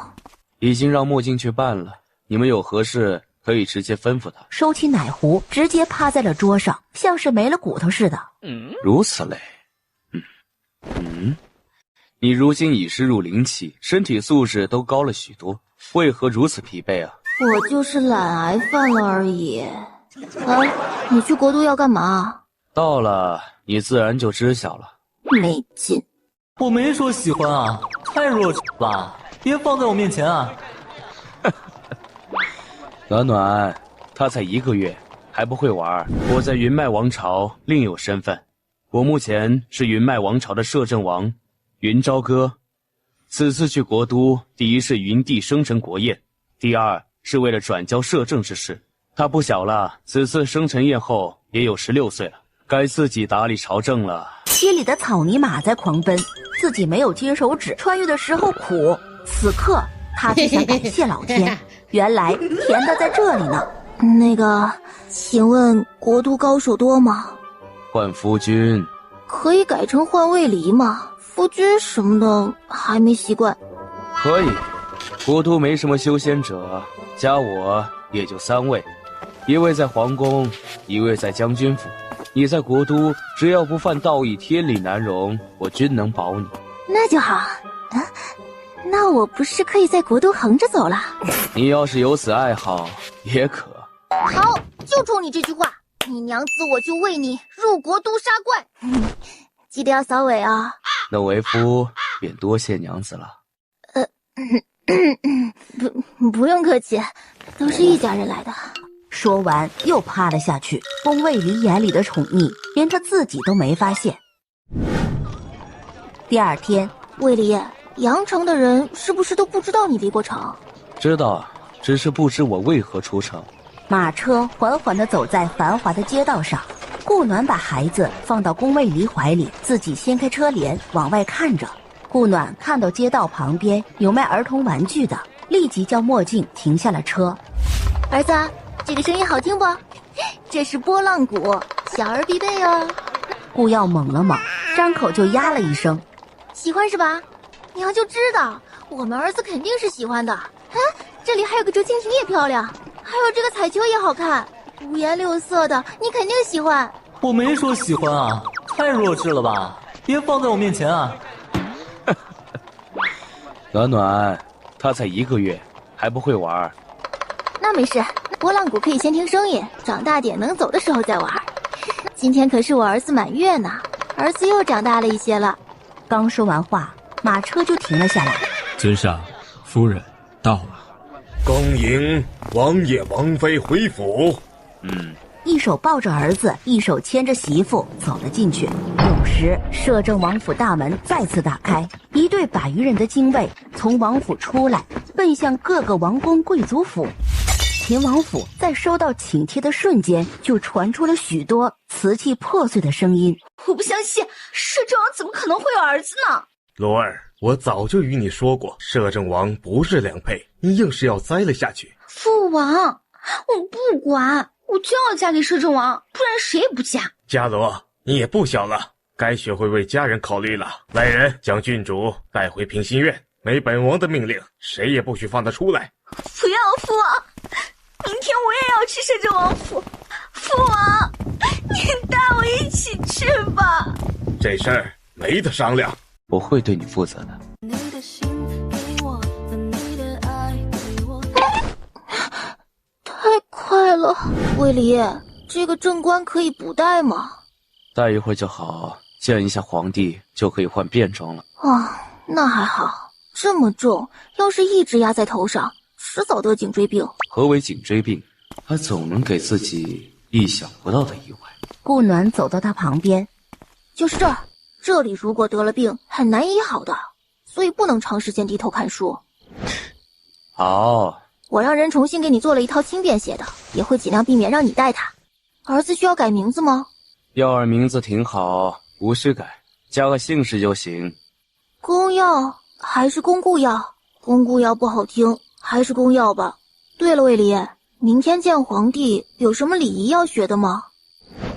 已经让墨镜去办了，你们有何事可以直接吩咐他。收起奶壶，直接趴在了桌上，像是没了骨头似的。如此嘞。你如今已是入灵期，身体素质都高了许多，为何如此疲惫啊？我就是懒癌犯了而已。哎，你去国都要干嘛？到了，你自然就知晓了。没劲。我没说喜欢啊，太弱智了，别放在我面前啊。暖暖，他才1个月，还不会玩。我在云脉王朝另有身份，我目前是云脉王朝的摄政王云朝歌。此次去国都，第一是云帝生辰国宴，第二是为了转交摄政之事。他不小了，此次生辰宴后也有16岁了，该自己打理朝政了。街里的草泥马在狂奔，自己没有金手指，穿越的时候苦。此刻他就想感谢老天，原来甜的在这里呢。那个，请问国都高手多吗？换夫君。可以改成换卫离吗？夫君什么的还没习惯。可以，国都没什么修仙者，加我也就3位，1位在皇宫，1位在将军府。你在国都只要不犯道义，天理难容，我均能保你。那就好。那我不是可以在国都横着走了？你要是有此爱好也可。好，就冲你这句话，你娘子我就为你入国都杀怪。记得要扫尾啊。那为夫便多谢娘子了。不用客气，都是一家人来的。说完又趴了下去。宫卫离眼里的宠溺，连他自己都没发现。第二天，卫离，阳城的人是不是都不知道你离过城？知道，只是不知我为何出城。马车缓缓地走在繁华的街道上，顾暖把孩子放到宫卫离怀里，自己掀开车帘往外看着。顾暖看到街道旁边有卖儿童玩具的，立即叫墨镜停下了车。儿子，这个声音好听不？这是拨浪鼓，小儿必备哦。顾耀猛了猛，张口就呀了一声。喜欢是吧？娘就知道，我们儿子肯定是喜欢的。这里还有个折蜻蜓也漂亮，还有这个彩球也好看，五颜六色的，你肯定喜欢。我没说喜欢啊，太弱智了吧，别放在我面前啊。暖暖，他才1个月，还不会玩。那没事，拨浪鼓可以先听声音，长大点能走的时候再玩。今天可是我儿子满月呢，儿子又长大了一些了。刚说完话，马车就停了下来。尊上，夫人到了。恭迎王爷王妃回府。一手抱着儿子，一手牵着媳妇走了进去。有时摄政王府大门再次打开，一队100余人的精卫从王府出来，奔向各个王公贵族府。秦王府在收到请帖的瞬间，就传出了许多瓷器破碎的声音。我不相信，摄政王怎么可能会有儿子呢？罗儿，我早就与你说过，摄政王不是良配，你硬是要栽了下去。父王，我不管，我就要嫁给摄政王，不然谁也不嫁。伽罗，你也不小了，该学会为家人考虑了。来人，将郡主带回平心院，没本王的命令，谁也不许放他出来。不要，父王，明天我也要去摄政王府。父王，你带我一起去吧。这事儿没得商量，我会对你负责的。太快了，卫离，这个正冠可以不戴吗？待一会儿就好，见一下皇帝就可以换便装了。那还好，这么重，要是一直压在头上，迟早得颈椎病。何为颈椎病？他总能给自己意想不到的意外。顾暖走到他旁边，就是这儿，这里如果得了病，很难医好的，所以不能长时间低头看书。好，我让人重新给你做了一套轻便些的，也会尽量避免让你带它。儿子需要改名字吗？耀儿名字挺好，无需改，加个姓氏就行。公耀还是公固耀？公固耀不好听，还是公耀吧。对了，卫离，明天见皇帝有什么礼仪要学的吗？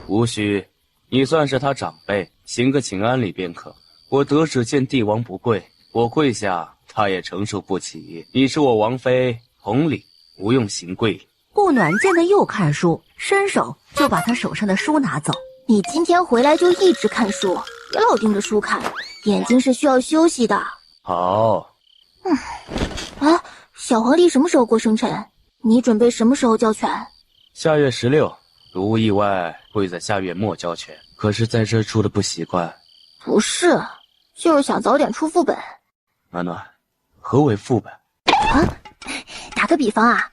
无需，你算是他长辈，行个请安礼便可。我得只见帝王不跪，我跪下他也承受不起。你是我王妃，同理，不用行跪礼。顾暖见他又看书，伸手就把他手上的书拿走。你今天回来就一直看书，别老盯着书看，眼睛是需要休息的。好。小皇帝什么时候过生辰？你准备什么时候交权？下月16，如无意外会在下月末交权。可是在这住的不习惯。不是，就是想早点出副本。暖暖，何为副本？打个比方啊，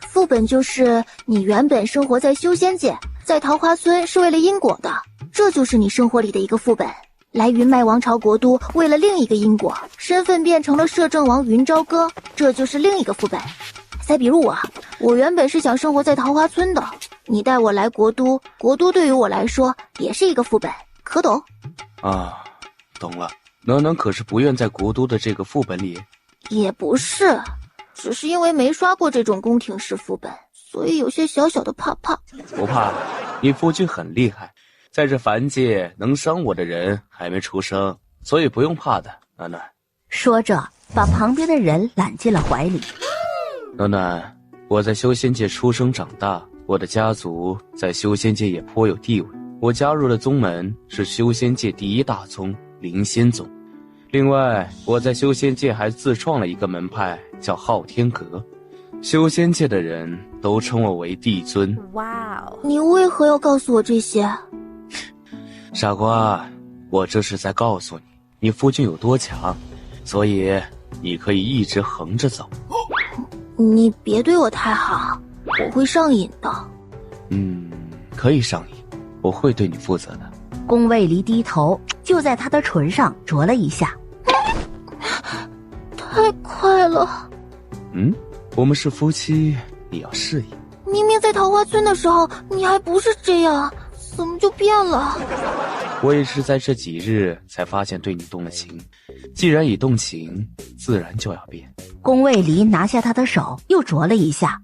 副本就是你原本生活在修仙界，在桃花村是为了因果的，这就是你生活里的一个副本。来云脉王朝国都为了另一个因果，身份变成了摄政王云朝歌，这就是另一个副本。再比如我原本是想生活在桃花村的，你带我来国都，国都对于我来说也是一个副本，可懂？啊，懂了。暖暖可是不愿在国都的这个副本里？也不是，只是因为没刷过这种宫廷式副本，所以有些小小的怕。不怕了，你夫君很厉害，在这凡界能伤我的人还没出生，所以不用怕的，暖暖。说着把旁边的人揽进了怀里。暖暖，我在修仙界出生长大，我的家族在修仙界也颇有地位。我加入的宗门是修仙界第一大宗灵仙宗。另外，我在修仙界还自创了一个门派，叫昊天阁。修仙界的人都称我为帝尊。哇哦！你为何要告诉我这些？傻瓜，我这是在告诉你，你夫君有多强，所以你可以一直横着走。你别对我太好，我会上瘾的。可以上瘾，我会对你负责的。宫卫离低头，就在他的唇上啄了一下。太快了。我们是夫妻，你要适应。明明在桃花村的时候，你还不是这样，怎么就变了？我也是在这几日才发现对你动了情，既然已动情，自然就要变。宫卫离拿下他的手，又啄了一下。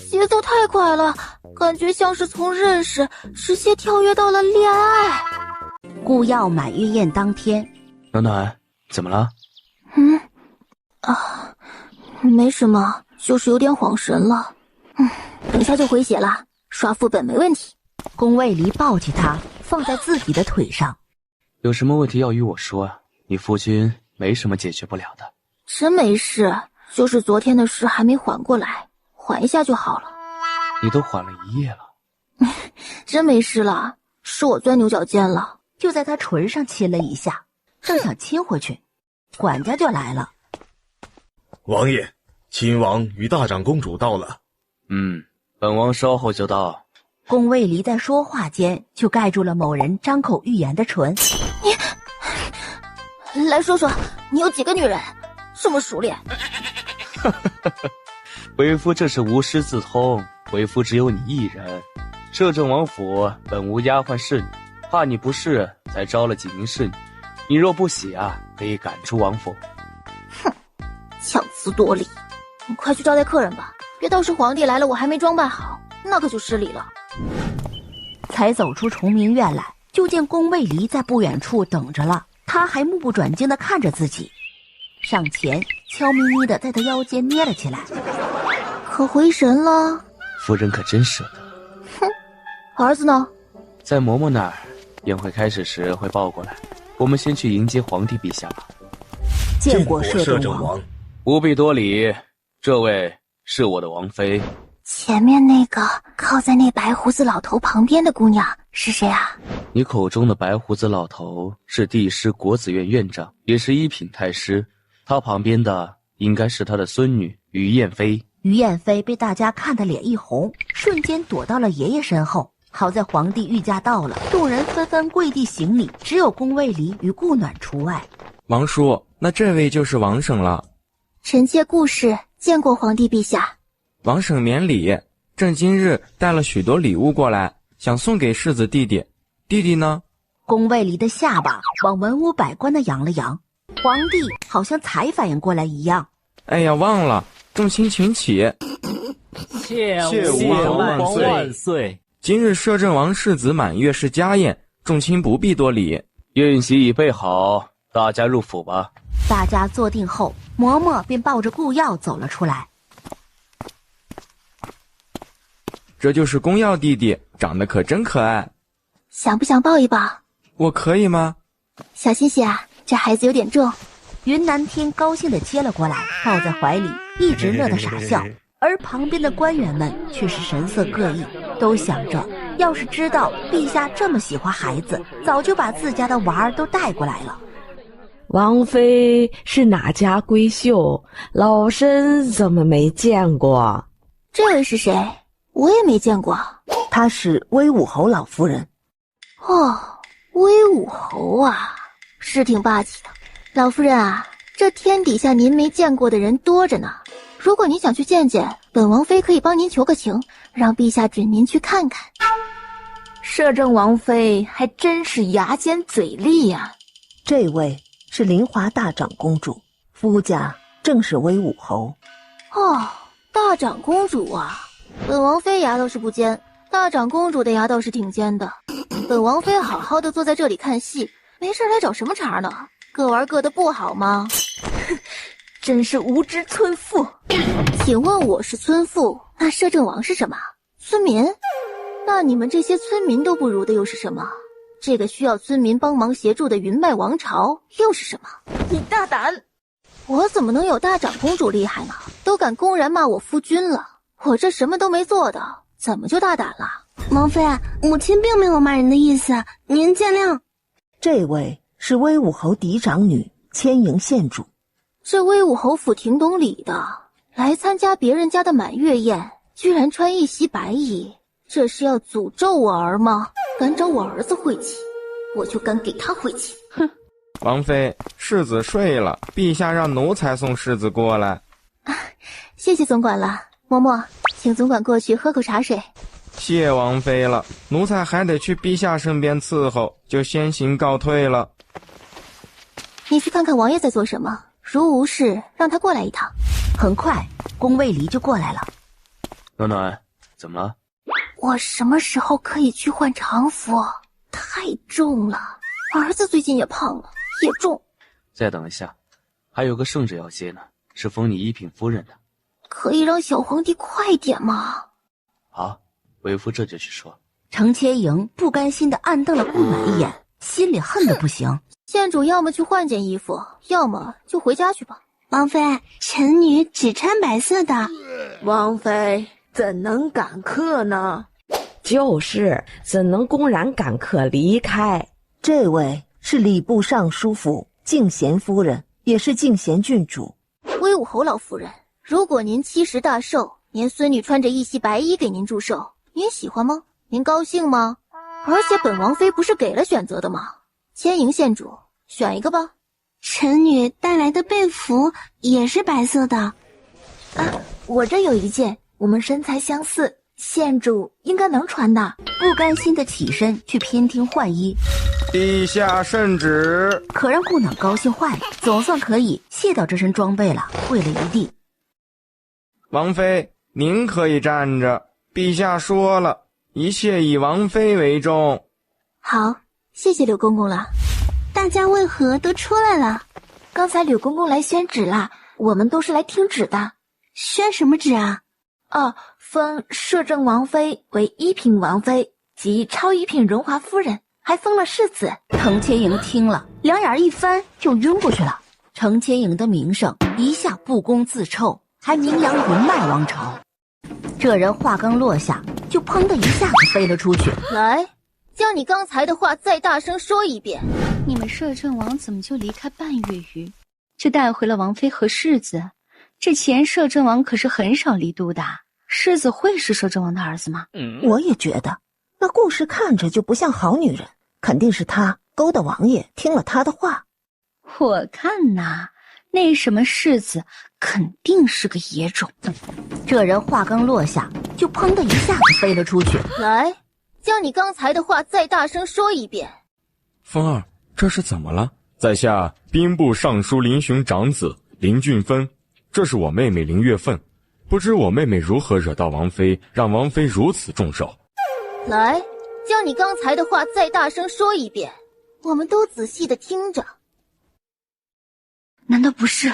节奏太快了，感觉像是从认识直接跳跃到了恋爱。顾耀满月宴当天，暖暖，怎么了？没什么，就是有点恍神了。等一下就回血了，刷副本没问题。宫卫离抱起他，放在自己的腿上。有什么问题要与我说啊？你夫君没什么解决不了的。真没事，就是昨天的事还没缓过来，缓一下就好了。你都缓了1夜了。真没事了，是我钻牛角尖了。就在他唇上亲了一下，正想亲回去，管家就来了。王爷，亲王与大长公主到了。本王稍后就到。宫卫离在说话间就盖住了某人张口欲言的唇。你来说说，你有几个女人？这么熟练。为夫这是无师自通，为夫只有你一人。摄政王府本无丫鬟侍女，怕你不是，才招了几名侍女。你若不喜可以赶出王府。强词夺理，你快去招待客人吧，别到时皇帝来了我还没装扮好，那可就失礼了。才走出崇明院来，就见宫卫离在不远处等着了，他还目不转睛地看着自己，上前悄咪咪地在他腰间捏了起来。可回神了？夫人可真舍得。儿子呢？在嬷嬷那儿，宴会开始时会抱过来。我们先去迎接皇帝陛下吧。见过摄政王。不必多礼，这位是我的王妃。前面那个靠在那白胡子老头旁边的姑娘是谁啊？你口中的白胡子老头是帝师国子院院长，也是一品太师。他旁边的应该是他的孙女于燕妃。于燕妃被大家看得脸一红，瞬间躲到了爷爷身后。好在皇帝御驾到了，众人纷纷跪地行礼，只有宫卫离与顾暖除外。王叔，那这位就是王婶了。臣妾顾氏见过皇帝陛下。王婶免礼，朕今日带了许多礼物过来，想送给世子弟弟。弟弟呢？宫卫离的下巴往文武百官的扬了扬，皇帝好像才反应过来一样。哎呀，忘了，众卿请起。谢王万岁！今日摄政王世子满月是家宴，众卿不必多礼。宴席已备好，大家入府吧。大家坐定后，嬷嬷便抱着顾耀走了出来。这就是宫耀弟弟，长得可真可爱。想不想抱一抱？我可以吗？小心些啊，这孩子有点重。云南听高兴地接了过来，抱在怀里，一直乐得傻笑。而旁边的官员们却是神色各异，都想着要是知道陛下这么喜欢孩子，早就把自家的娃儿都带过来了。王妃是哪家闺秀？老身怎么没见过？这位是谁？我也没见过。她是威武侯老夫人。哦，威武侯啊，是挺霸气的。老夫人啊，这天底下您没见过的人多着呢。如果您想去见见，本王妃可以帮您求个情，让陛下准您去看看。摄政王妃还真是牙尖嘴利呀。这位是林华大长公主，夫家正是威武侯。哦，大长公主啊，本王妃牙倒是不尖，大长公主的牙倒是挺尖的。本王妃好好的坐在这里看戏，没事来找什么茬呢？各玩各的不好吗？真是无知村妇。请问我是村妇，那摄政王是什么？村民？那你们这些村民都不如的又是什么？这个需要村民帮忙协助的云脉王朝又是什么？你大胆！我怎么能有大长公主厉害呢？都敢公然骂我夫君了，我这什么都没做的，怎么就大胆了？王妃，母亲并没有骂人的意思，您见谅。这位是威武侯嫡长女千营县主。这威武侯府挺懂礼的，来参加别人家的满月宴，居然穿一袭白衣，这是要诅咒我儿吗？敢找我儿子晦气，我就敢给他晦气。哼！王妃，世子睡了，陛下让奴才送世子过来。谢谢总管了，嬷嬷，请总管过去喝口茶水。谢王妃了，奴才还得去陛下身边伺候，就先行告退了。你去看看王爷在做什么，如无事，让他过来一趟。很快，宫卫离就过来了。暖暖，怎么了？我什么时候可以去换常服？太重了，儿子最近也胖了，也重。再等一下，还有个圣旨要接呢，是封你一品夫人的。可以让小皇帝快点吗？好，为夫这就去说。程千营不甘心地暗瞪了顾满一眼，心里恨得不行。县主要么去换件衣服，要么就回家去吧。王妃，臣女只穿白色的。王妃怎能赶客呢？就是怎能公然赶客离开？这位是礼部尚书府敬贤夫人，也是敬贤郡主。威武侯老夫人，如果您70大寿，您孙女穿着一袭白衣给您祝寿，您喜欢吗？您高兴吗？而且本王妃不是给了选择的吗？千营县主，选一个吧。臣女带来的被服也是白色的。啊，我这有一件，我们身材相似，县主应该能穿的。不甘心的起身去偏厅换衣。陛下圣旨。可让顾暖高兴坏了，总算可以卸掉这身装备了，跪了一地。王妃，您可以站着，陛下说了，一切以王妃为重。好，谢谢柳公公了。大家为何都出来了？刚才柳公公来宣旨了，我们都是来听旨的。宣什么旨啊？封摄政王妃为一品王妃及超一品荣华夫人，还封了世子。程千营听了，两眼一翻就晕过去了。程千营的名声一下不攻自臭，还名扬云脉王朝。这人话刚落下，就砰的一下子飞了出去。来，将你刚才的话再大声说一遍。你们摄政王怎么就离开半月余，就带回了王妃和世子？这前摄政王可是很少离都的，世子会是摄政王的儿子吗？我也觉得，那故事看着就不像好女人，肯定是他勾搭王爷听了他的话。我看呐，那什么世子肯定是个野种。这人话刚落下，就砰的一下子飞了出去。来，将你刚才的话再大声说一遍。风儿，这是怎么了？在下兵部尚书林雄长子林俊芬，这是我妹妹林月份，不知我妹妹如何惹到王妃，让王妃如此重受。来，将你刚才的话再大声说一遍，我们都仔细的听着。难道不是？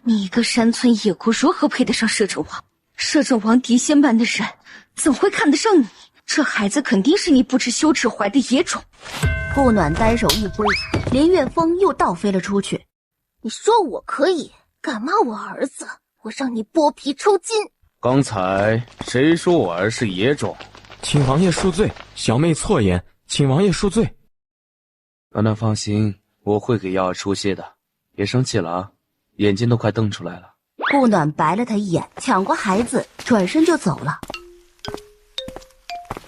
你一个山村野姑如何配得上摄政王？摄政王嫡仙般的人怎会看得上你？这孩子肯定是你不知羞耻怀的野种。顾暖单手一挥，连月风又倒飞了出去。你说我可以，敢骂我儿子，我让你剥皮抽筋。刚才谁说我儿是野种？请王爷恕罪，小妹错言，请王爷恕罪。暖暖放心，我会给耀儿出血的，别生气了啊，眼睛都快瞪出来了。顾暖白了他一眼，抢过孩子，转身就走了。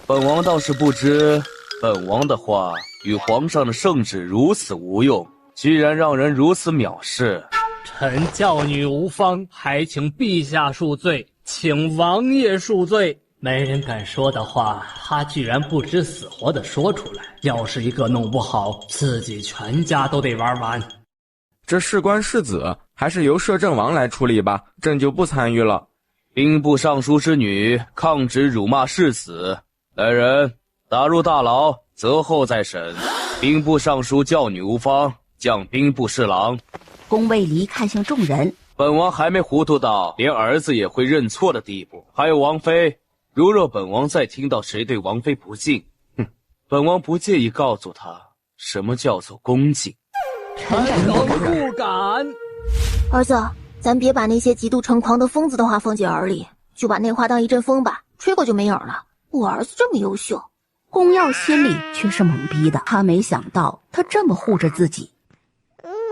本王倒是不知，本王的话与皇上的圣旨如此无用，居然让人如此藐视。臣教女无方，还请陛下恕罪，请王爷恕罪。没人敢说的话，他居然不知死活的说出来。要是一个弄不好，自己全家都得玩完。这事关世子，还是由摄政王来处理吧，朕就不参与了。兵部尚书之女抗旨辱骂世子，来人，打入大牢，择后再审。兵部尚书教女无方，降兵部侍郎。宫卫离看向众人，本王还没糊涂到连儿子也会认错的地步。还有王妃，如若本王再听到谁对王妃不敬，本王不介意告诉他什么叫做恭敬。臣等不敢。儿子，咱别把那些极度猖狂的疯子的话放进耳里，就把那话当一阵风吧，吹过就没影了。我儿子这么优秀。宫耀心里却是懵逼的，他没想到他这么护着自己。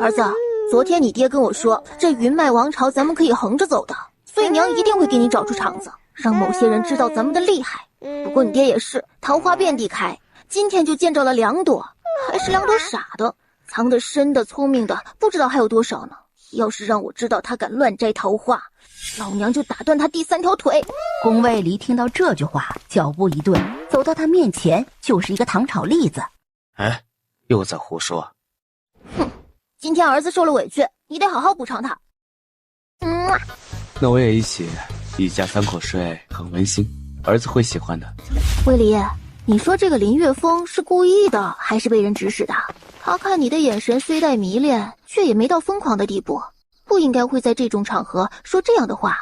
儿子，昨天你爹跟我说，这云脉王朝咱们可以横着走的，所以娘一定会给你找出场子，让某些人知道咱们的厉害。不过你爹也是桃花遍地开，今天就见着了2朵，还是2朵傻的，藏得深的聪明的不知道还有多少呢。要是让我知道他敢乱摘桃花，老娘就打断他第3条腿。宫卫离听到这句话，脚步一顿，走到他面前就是一个糖炒栗子。哎，又在胡说。哼，今天儿子受了委屈，你得好好补偿他。那我也一起，一家3口睡，很温馨，儿子会喜欢的。卫离，你说这个林月峰是故意的还是被人指使的？他看你的眼神虽带迷恋，却也没到疯狂的地步，不应该会在这种场合说这样的话。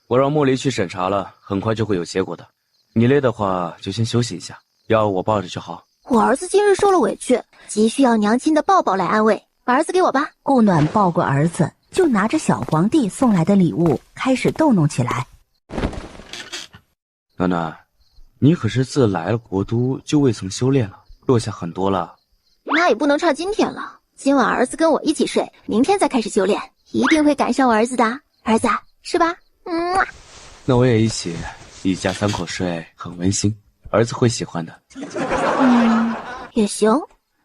我让茉莉去审查了，很快就会有结果的。你累的话就先休息一下，要我抱着就好。我儿子今日受了委屈，急需要娘亲的抱抱来安慰，把儿子给我吧。顾暖抱过儿子，就拿着小皇帝送来的礼物开始逗弄起来。暖暖，你可是自来了国都就未曾修炼了，落下很多了。那也不能差今天了，今晚儿子跟我一起睡，明天再开始修炼，一定会赶上我儿子的。儿子是吧？那我也一起，一家3口睡，很温馨，儿子会喜欢的。也行，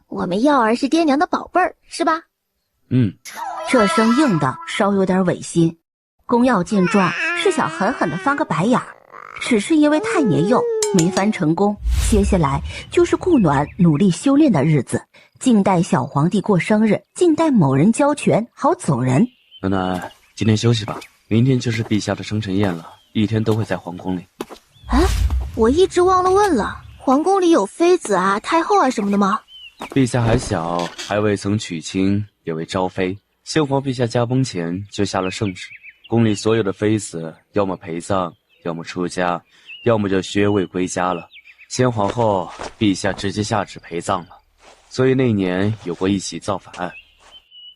我们耀儿是爹娘的宝贝儿，是吧？这声应的稍有点违心。宫耀见状是想狠狠地翻个白眼，只是因为太年幼没翻成功。接下来就是顾暖努力修炼的日子，静待小皇帝过生日，静待某人交权好走人。暖暖，今天休息吧，明天就是陛下的生辰宴了，一天都会在皇宫里。我一直忘了问了，皇宫里有妃子啊、太后啊什么的吗？陛下还小，还未曾娶亲，也未招妃。先皇陛下驾崩前就下了圣旨，宫里所有的妃子要么陪葬，要么出家，要么就薛位归家了。先皇后陛下直接下旨陪葬了，所以那年有过一起造反案。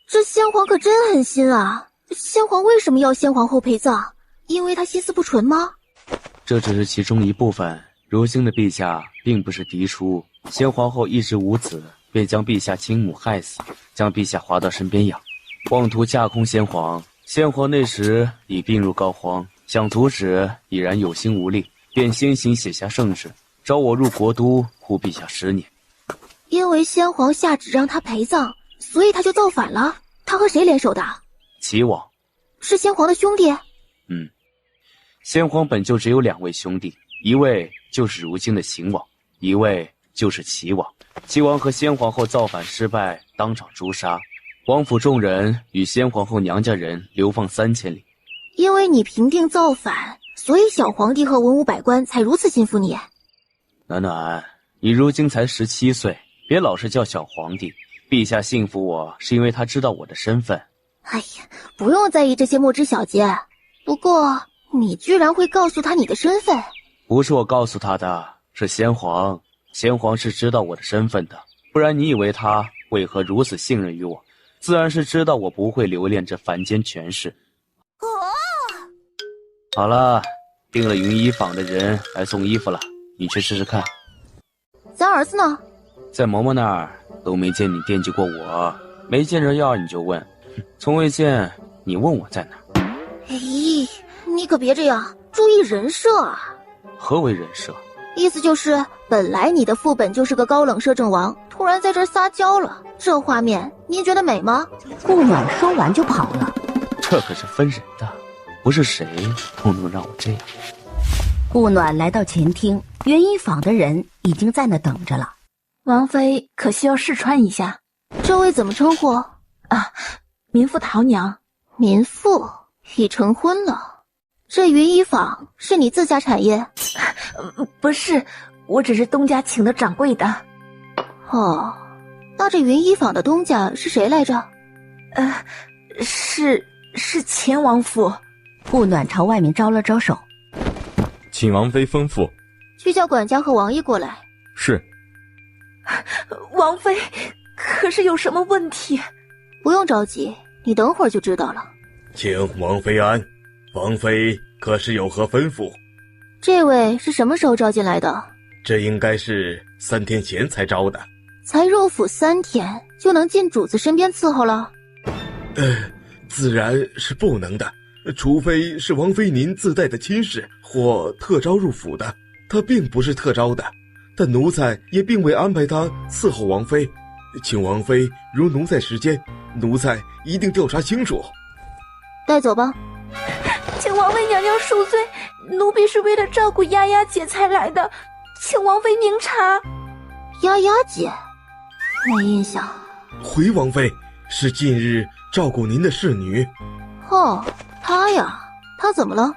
这先皇可真狠心啊！先皇为什么要先皇后陪葬？因为他心思不纯吗？这只是其中一部分。如今的陛下并不是嫡出，先皇后一直无子，便将陛下亲母害死，将陛下划到身边养，妄图架空先皇。先皇那时已病入膏肓，想阻止已然有心无力，便先行写下圣旨，召我入国都护陛下10年。因为先皇下旨让他陪葬，所以他就造反了。他和谁联手的？齐王。是先皇的兄弟？先皇本就只有2位兄弟，一位就是如今的秦王，一位就是齐王。齐王和先皇后造反失败，当场诛杀，王府众人与先皇后娘家人流放3000里。因为你平定造反，所以小皇帝和文武百官才如此信服你。暖暖，你如今才17岁，别老是叫小皇帝。陛下信服我，是因为他知道我的身份。哎呀，不用在意这些末枝小节。不过，你居然会告诉他你的身份？不是我告诉他的，是先皇。先皇是知道我的身份的，不然你以为他为何如此信任于我？自然是知道我不会留恋这凡间权势。好了，订了云衣坊的人来送衣服了，你去试试看。咱儿子呢？在嬷嬷那儿，都没见你惦记过我，没见着样你就问，从未见你问我在哪。咦，你可别这样，注意人设啊！何为人设？意思就是，本来你的副本就是个高冷摄政王，突然在这儿撒娇了，这画面您觉得美吗？顾暖说完就跑了。这可是分人的，不是谁都能让我这样。顾暖来到前厅，云衣坊的人已经在那等着了。王妃可需要试穿一下。这位怎么称呼？啊，民妇陶娘。民妇已成婚了。这云衣坊是你自家产业？不是，我只是东家请的掌柜的。哦，那这云衣坊的东家是谁来着？是前王府。顾暖朝外面招了招手，请王妃吩咐。去叫管家和王爷过来。是。王妃，可是有什么问题？不用着急，你等会儿就知道了。请王妃安，王妃可是有何吩咐？这位是什么时候招进来的？这应该是3天前才招的。才入府3天就能进主子身边伺候了？自然是不能的，除非是王妃您自带的亲事或特招入府的。他并不是特招的，但奴才也并未安排他伺候王妃。请王妃如奴在时间，奴才一定调查清楚。带走吧。请王妃娘娘恕罪，奴婢是为了照顾丫丫姐才来的，请王妃明察。丫丫姐？没印象。回王妃，是近日照顾您的侍女。哦，她呀，她怎么了？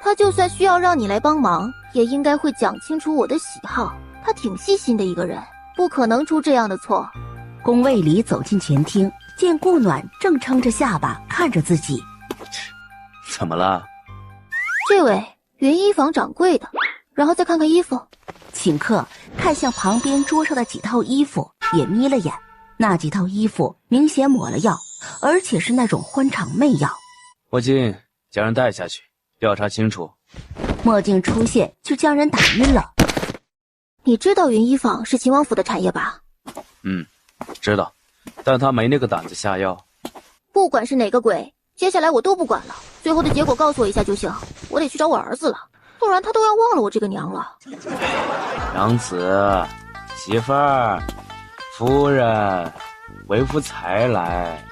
她就算需要让你来帮忙，也应该会讲清楚我的喜好。她挺细心的一个人，不可能出这样的错。宫卫里走进前厅，见顾暖正撑着下巴看着自己。怎么了？这位云衣坊掌柜的，然后再看看衣服。顷刻看向旁边桌上的几套衣服，也眯了眼。那几套衣服明显抹了药，而且是那种欢场媚药。墨镜，将人带下去，调查清楚。墨镜出现就将人打晕了。你知道云衣坊是秦王府的产业吧？知道，但他没那个胆子下药。不管是哪个鬼，接下来我都不管了，最后的结果告诉我一下就行。我得去找我儿子了，不然他都要忘了我这个娘了。娘子，媳妇儿，夫人，为夫才来。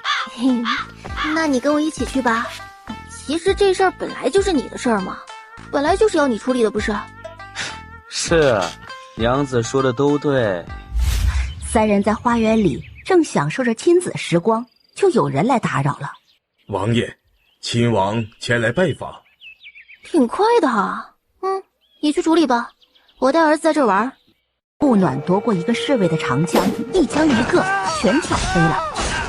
那你跟我一起去吧。其实这事儿本来就是你的事儿嘛，本来就是要你处理的，不是？是，娘子说的都对。三人在花园里正享受着亲子时光，就有人来打扰了。王爷，亲王前来拜访。挺快的哈。你去处理吧，我带儿子在这儿玩。顾暖夺过一个侍卫的长枪，一枪一个，全挑飞了。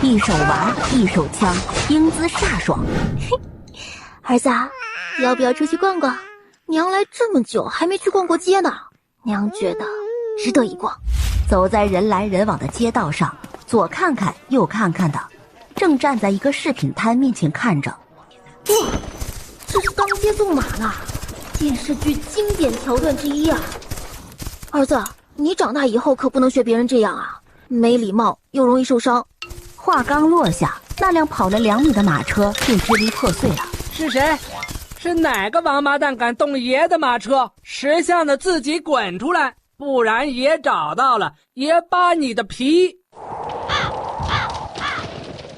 一手娃，一手枪，英姿飒爽。儿子，要不要出去逛逛？娘来这么久还没去逛过街呢，娘觉得值得一逛。走在人来人往的街道上，左看看右看看的，正站在一个饰品摊面前看着。哇，这是当街纵马呢，电视剧经典桥段之一啊！儿子，你长大以后可不能学别人这样啊，没礼貌又容易受伤。话刚落下，那辆跑了2米的马车便支离破碎了。是谁？是哪个王八蛋敢动爷的马车？识相的自己滚出来，不然爷找到了，爷扒你的皮。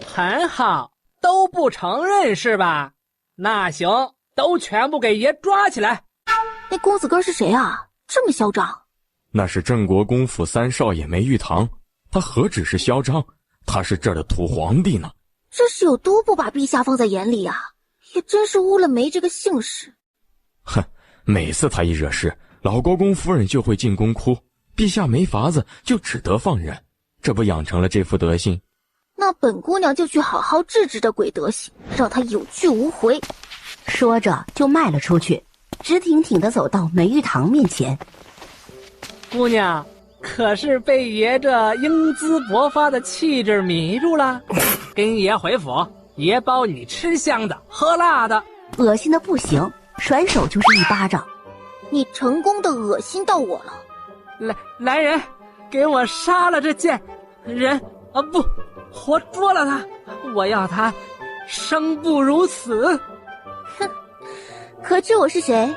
很好，都不承认是吧？那行，都全部给爷抓起来。那公子哥是谁啊？这么嚣张？那是郑国公府3少爷梅玉堂，他何止是嚣张，他是这儿的土皇帝呢。这是有多不把陛下放在眼里啊！也真是污了梅这个姓氏。哼，每次他一惹事，老国公夫人就会进宫哭，陛下没法子，就只得放人，这不养成了这副德行。那本姑娘就去好好治治这鬼德行，让他有去无回。说着就迈了出去，直挺挺地走到梅玉堂面前。姑娘，可是被爷这英姿勃发的气质迷住了？跟爷回府，爷包你吃香的喝辣的。恶心的不行，甩手就是一巴掌。你成功的恶心到我了。来人，给我杀了这贱人！不，活捉了他！我要他生不如死！哼，可知我是谁？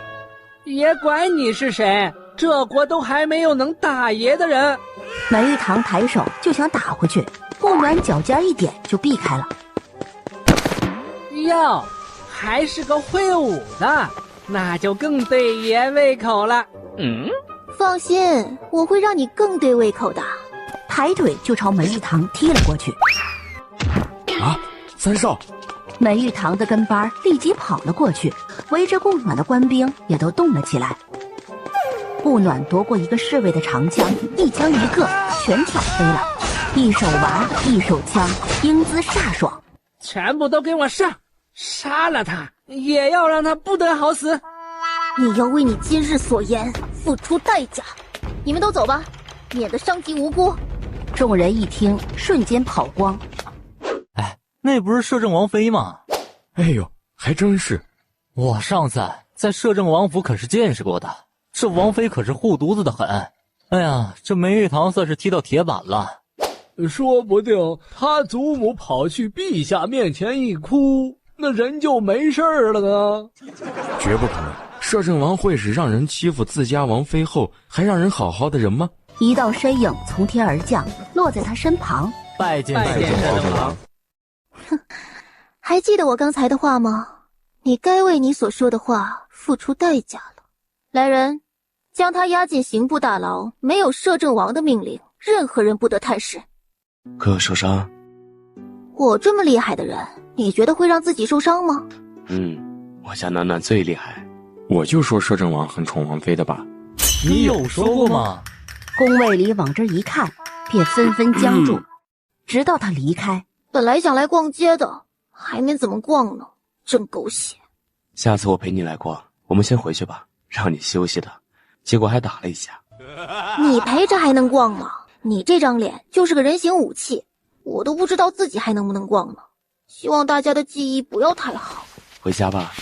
爷管你是谁，这国都还没有能打爷的人。梅玉堂抬手就想打回去，顾暖脚尖一点就避开了。哟，还是个会武的，那就更对爷胃口了。放心，我会让你更对胃口的。抬腿就朝梅玉堂踢了过去。啊，三少！梅玉堂的跟班立即跑了过去，围着顾暖的官兵也都动了起来。顾暖夺过一个侍卫的长枪，一枪一个，全挑飞了，一手娃，一手枪，英姿飒爽。全部都给我上！杀了他，也要让他不得好死！你要为你今日所言付出代价。你们都走吧，免得伤及无辜。众人一听，瞬间跑光。哎，那不是摄政王妃吗？哎呦，还真是。我上次在摄政王府可是见识过的，这王妃可是护犊子的很。哎呀，这梅玉堂算是踢到铁板了。说不定他祖母跑去陛下面前一哭，那人就没事了呢。绝不可能，摄政王会是让人欺负自家王妃后还让人好好的人吗？一道身影从天而降，落在他身旁。拜见摄政王。哼，还记得我刚才的话吗？你该为你所说的话付出代价了。来人，将他押进刑部大牢，没有摄政王的命令，任何人不得探视。可受伤？我这么厉害的人，你觉得会让自己受伤吗？我家暖暖最厉害。我就说摄政王很宠王妃的吧。你有说过吗？宫卫里往这一看，便纷纷僵住，直到他离开。本来想来逛街的，还没怎么逛呢，真狗血。下次我陪你来逛，我们先回去吧，让你休息的，结果还打了一架。你陪着还能逛吗？你这张脸就是个人形武器，我都不知道自己还能不能逛呢。希望大家的记忆不要太好。回家吧。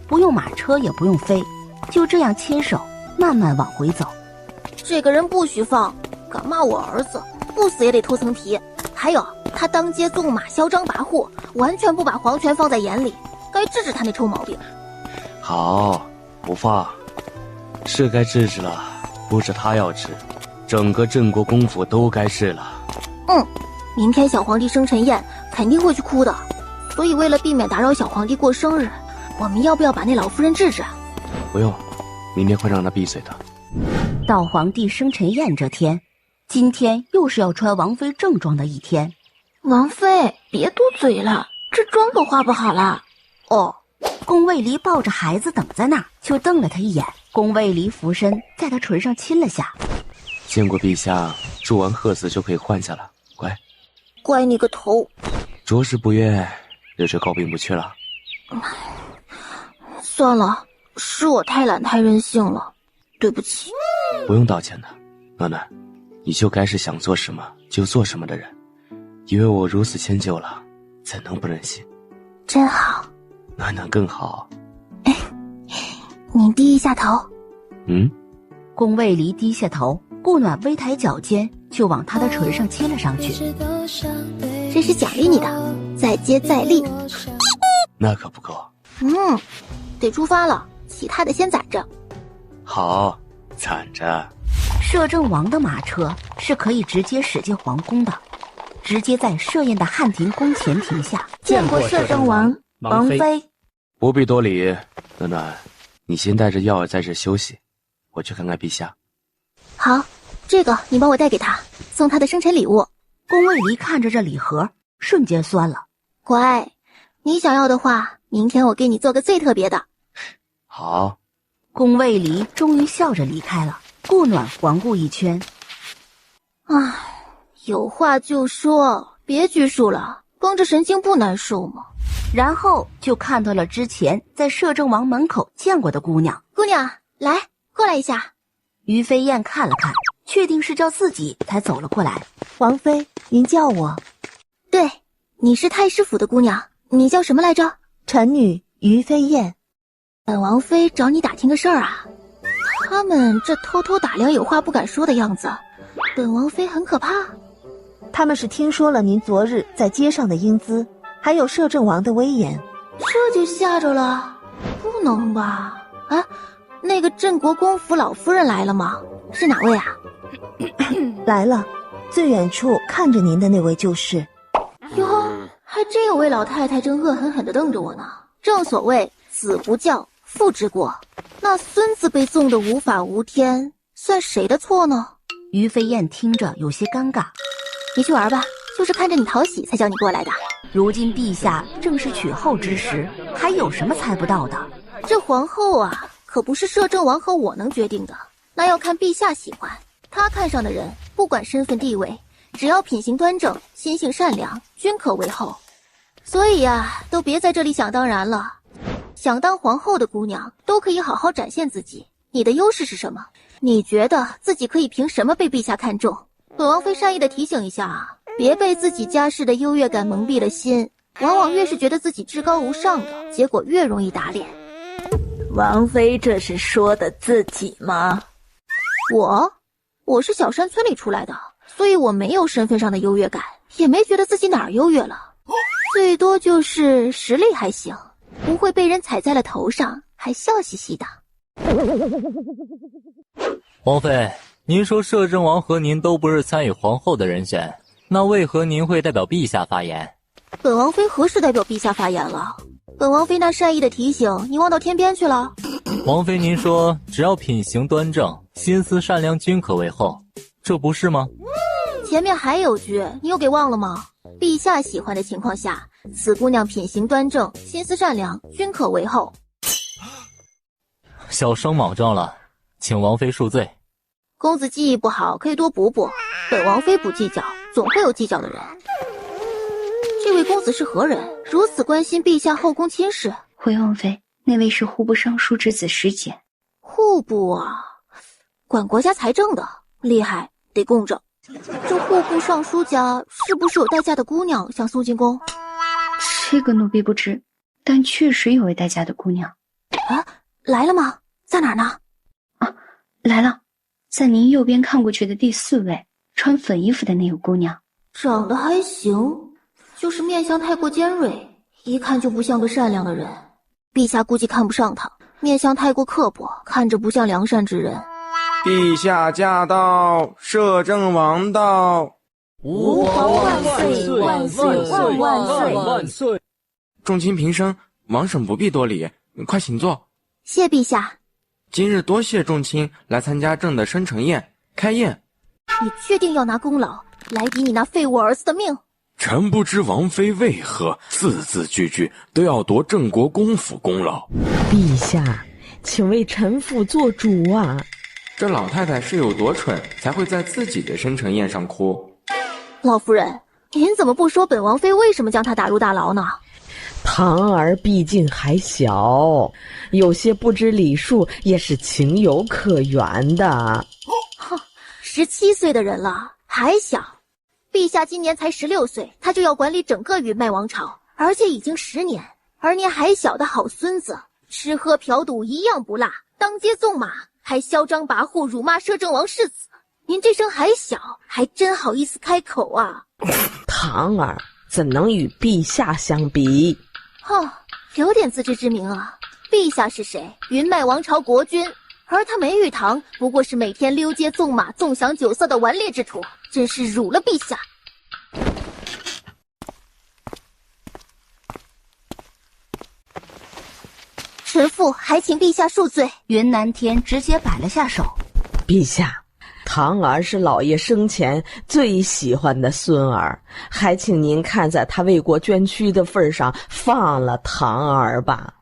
不用马车也不用飞，就这样牵手慢慢往回走。这个人不许放，敢骂我儿子，不死也得脱层皮。还有，他当街纵马嚣张跋扈，完全不把皇权放在眼里，该治治他那臭毛病。好，不放，是该治治了，不是他要治，整个镇国公府都该治了。明天小皇帝生辰宴肯定会去哭的，所以为了避免打扰小皇帝过生日，我们要不要把那老夫人治治？不用，明天会让他闭嘴的。到皇帝生辰宴这天，今天又是要穿王妃正装的一天。王妃，别嘟嘴了，这妆可化不好了。哦，宫卫离抱着孩子等在那儿，就瞪了他一眼。宫卫离俯身在他唇上亲了下。见过陛下，祝完贺词就可以换下了，乖。乖你个头！着实不悦，留着高并不去了。算了，是我太懒太任性了，对不起。不用道歉的，暖暖，你就该是想做什么就做什么的人。因为我如此迁就了，怎能不任性？真好。暖暖更好。你低一下头。宫卫离低下头，顾暖微抬脚尖就往他的唇上亲了上去。这是奖励你的，再接再厉。那可不够。得出发了，其他的先攒着。好，攒着。摄政王的马车是可以直接驶进皇宫的，直接在设宴的汉庭宫前停下。见过摄政王，王妃。不必多礼，暖暖，你先带着药儿在这休息，我去看看陛下。好，这个你帮我带给他，送他的生辰礼物。宫卫离看着这礼盒，瞬间酸了。乖，你想要的话，明天我给你做个最特别的。好，宫卫离终于笑着离开了。顾暖环顾一圈，唉，有话就说，别拘束了，绷着神经不难受吗？然后就看到了之前在摄政王门口见过的姑娘。姑娘，来，过来一下。于飞燕看了看，确定是叫自己，才走了过来。王妃，您叫我？对，你是太师府的姑娘，你叫什么来着？臣女于飞燕。本王妃找你打听个事儿啊。他们这偷偷打量有话不敢说的样子，本王妃很可怕。他们是听说了您昨日在街上的英姿，还有摄政王的威严，这就吓着了？不能吧？啊，那个镇国公府老夫人来了吗？是哪位啊？来了，最远处看着您的那位就是。哟，还真有位老太太正恶狠狠地瞪着我呢。正所谓子不教，父之过。那孙子被纵得无法无天，算谁的错呢？于飞燕听着有些尴尬。你去玩吧，就是看着你讨喜才叫你过来的。如今陛下正是娶后之时，还有什么猜不到的？这皇后啊，可不是摄政王和我能决定的，那要看陛下喜欢。他看上的人，不管身份地位，只要品行端正、心性善良，均可为后。所以啊，都别在这里想当然了。想当皇后的姑娘都可以好好展现自己。你的优势是什么？你觉得自己可以凭什么被陛下看中？本王妃善意的提醒一下啊，别被自己家世的优越感蒙蔽了心，往往越是觉得自己至高无上的，结果越容易打脸。王妃这是说的自己吗？我是小山村里出来的，所以我没有身份上的优越感，也没觉得自己哪儿优越了，最多就是实力还行，不会被人踩在了头上还笑嘻嘻的。王妃，您说摄政王和您都不是参与皇后的人选，那为何您会代表陛下发言？本王妃何时代表陛下发言了？本王妃那善意的提醒，你忘到天边去了？王妃，您说只要品行端正、心思善良，均可为后，这不是吗？前面还有句，你又给忘了吗？陛下喜欢的情况下，此姑娘品行端正、心思善良，均可为后。小生莽撞了，请王妃恕罪。公子记忆不好，可以多补补。本王妃不计较，总会有计较的人。这位公子是何人？如此关心陛下后宫亲事？回王妃，那位是户部尚书之子石简。户部啊，管国家财政的，厉害，得供着。这户部尚书家是不是有待嫁的姑娘想送进宫？这个奴婢不知，但确实有位待嫁的姑娘。啊，来了吗？在哪儿呢？啊，来了，在您右边看过去的第4位，穿粉衣服的那个姑娘。长得还行，就是面相太过尖锐，一看就不像个善良的人。陛下估计看不上她，面相太过刻薄，看着不像良善之人。陛下驾到，摄政王到。吾皇万岁万岁万岁万岁！众卿平身，王婶不必多礼，快请坐。谢陛下。今日多谢众卿来参加朕的生辰宴，开宴。你确定要拿功劳来抵你那废物儿子的命？臣不知王妃为何字字句句都要夺镇国公府功劳。陛下，请为臣妇做主啊！这老太太是有多蠢，才会在自己的生辰宴上哭？老夫人，您怎么不说本王妃为什么将她打入大牢呢？堂儿毕竟还小，有些不知礼数也是情有可原的。哼，17岁的人了还小，陛下今年才16岁，他就要管理整个云麦王朝，而且已经10年。而您还小的好孙子，吃喝嫖赌一样不落，当街纵马，还嚣张跋扈辱骂摄政王世子。您这声还小，还真好意思开口啊？堂儿怎能与陛下相比？有点自知之明啊。陛下是谁？云麦王朝国君，而他梅玉堂不过是每天溜街纵马、纵享酒色的顽劣之徒，真是辱了陛下。臣妇还请陛下恕罪。云南天直接摆了下手。陛下，堂儿是老爷生前最喜欢的孙儿，还请您看在他为国捐躯的份上，放了堂儿吧。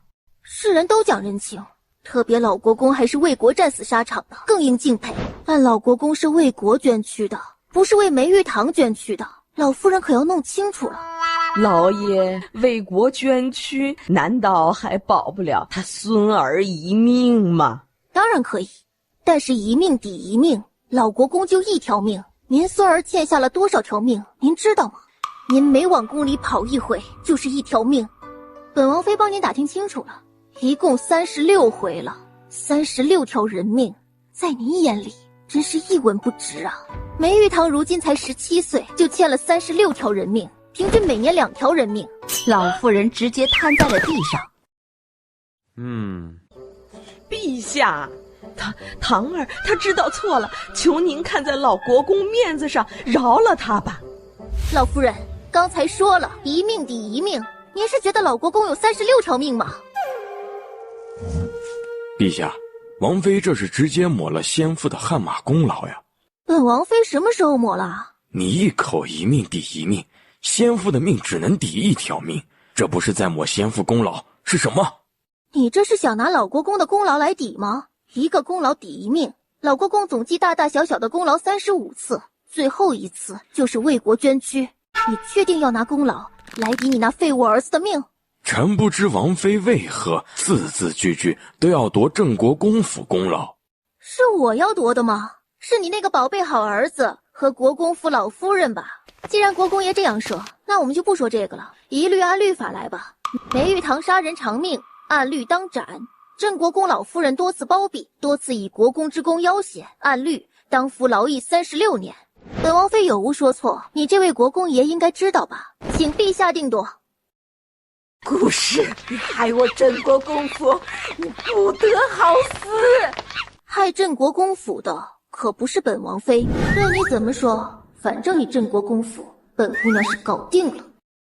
世人都讲人情，特别老国公还是为国战死沙场的，更应敬佩。但老国公是为国捐躯的，不是为梅玉堂捐躯的，老夫人可要弄清楚了。老爷为国捐躯，难道还保不了他孙儿一命吗？当然可以，但是一命抵一命，老国公就一条命，您孙儿欠下了多少条命，您知道吗？您每往宫里跑一回，就是一条命。本王妃帮您打听清楚了，一共36回了，36条人命，在您眼里真是一文不值啊！梅玉堂如今才17岁，就欠了36条人命，平均每年2条人命。老妇人直接瘫在了地上。陛下，堂儿他知道错了，求您看在老国公面子上饶了他吧。老夫人，刚才说了一命抵一命，您是觉得老国公有36条命吗？陛下，王妃这是直接抹了先父的汗马功劳呀。本王妃什么时候抹了？你一口一命抵一命，先父的命只能抵1条命，这不是在抹先父功劳是什么？你这是想拿老国公的功劳来抵吗？一个功劳抵一命，老国公总计大大小小的功劳35次，最后一次就是为国捐躯。你确定要拿功劳来抵你那废物儿子的命？臣不知王妃为何字字句句都要夺郑国公府功劳。是我要夺的吗？是你那个宝贝好儿子和国公府老夫人吧。既然国公爷这样说，那我们就不说这个了，一律按律法来吧。梅玉堂杀人偿命，按律当斩。郑国公老夫人多次包庇，多次以国公之功要挟，按律当服劳役36年。本王妃有无说错？你这位国公爷应该知道吧？请陛下定夺。顾氏，你害我郑国公府，你不得好死！害郑国公府的可不是本王妃，任你怎么说，反正你郑国公府，本姑娘是搞定了。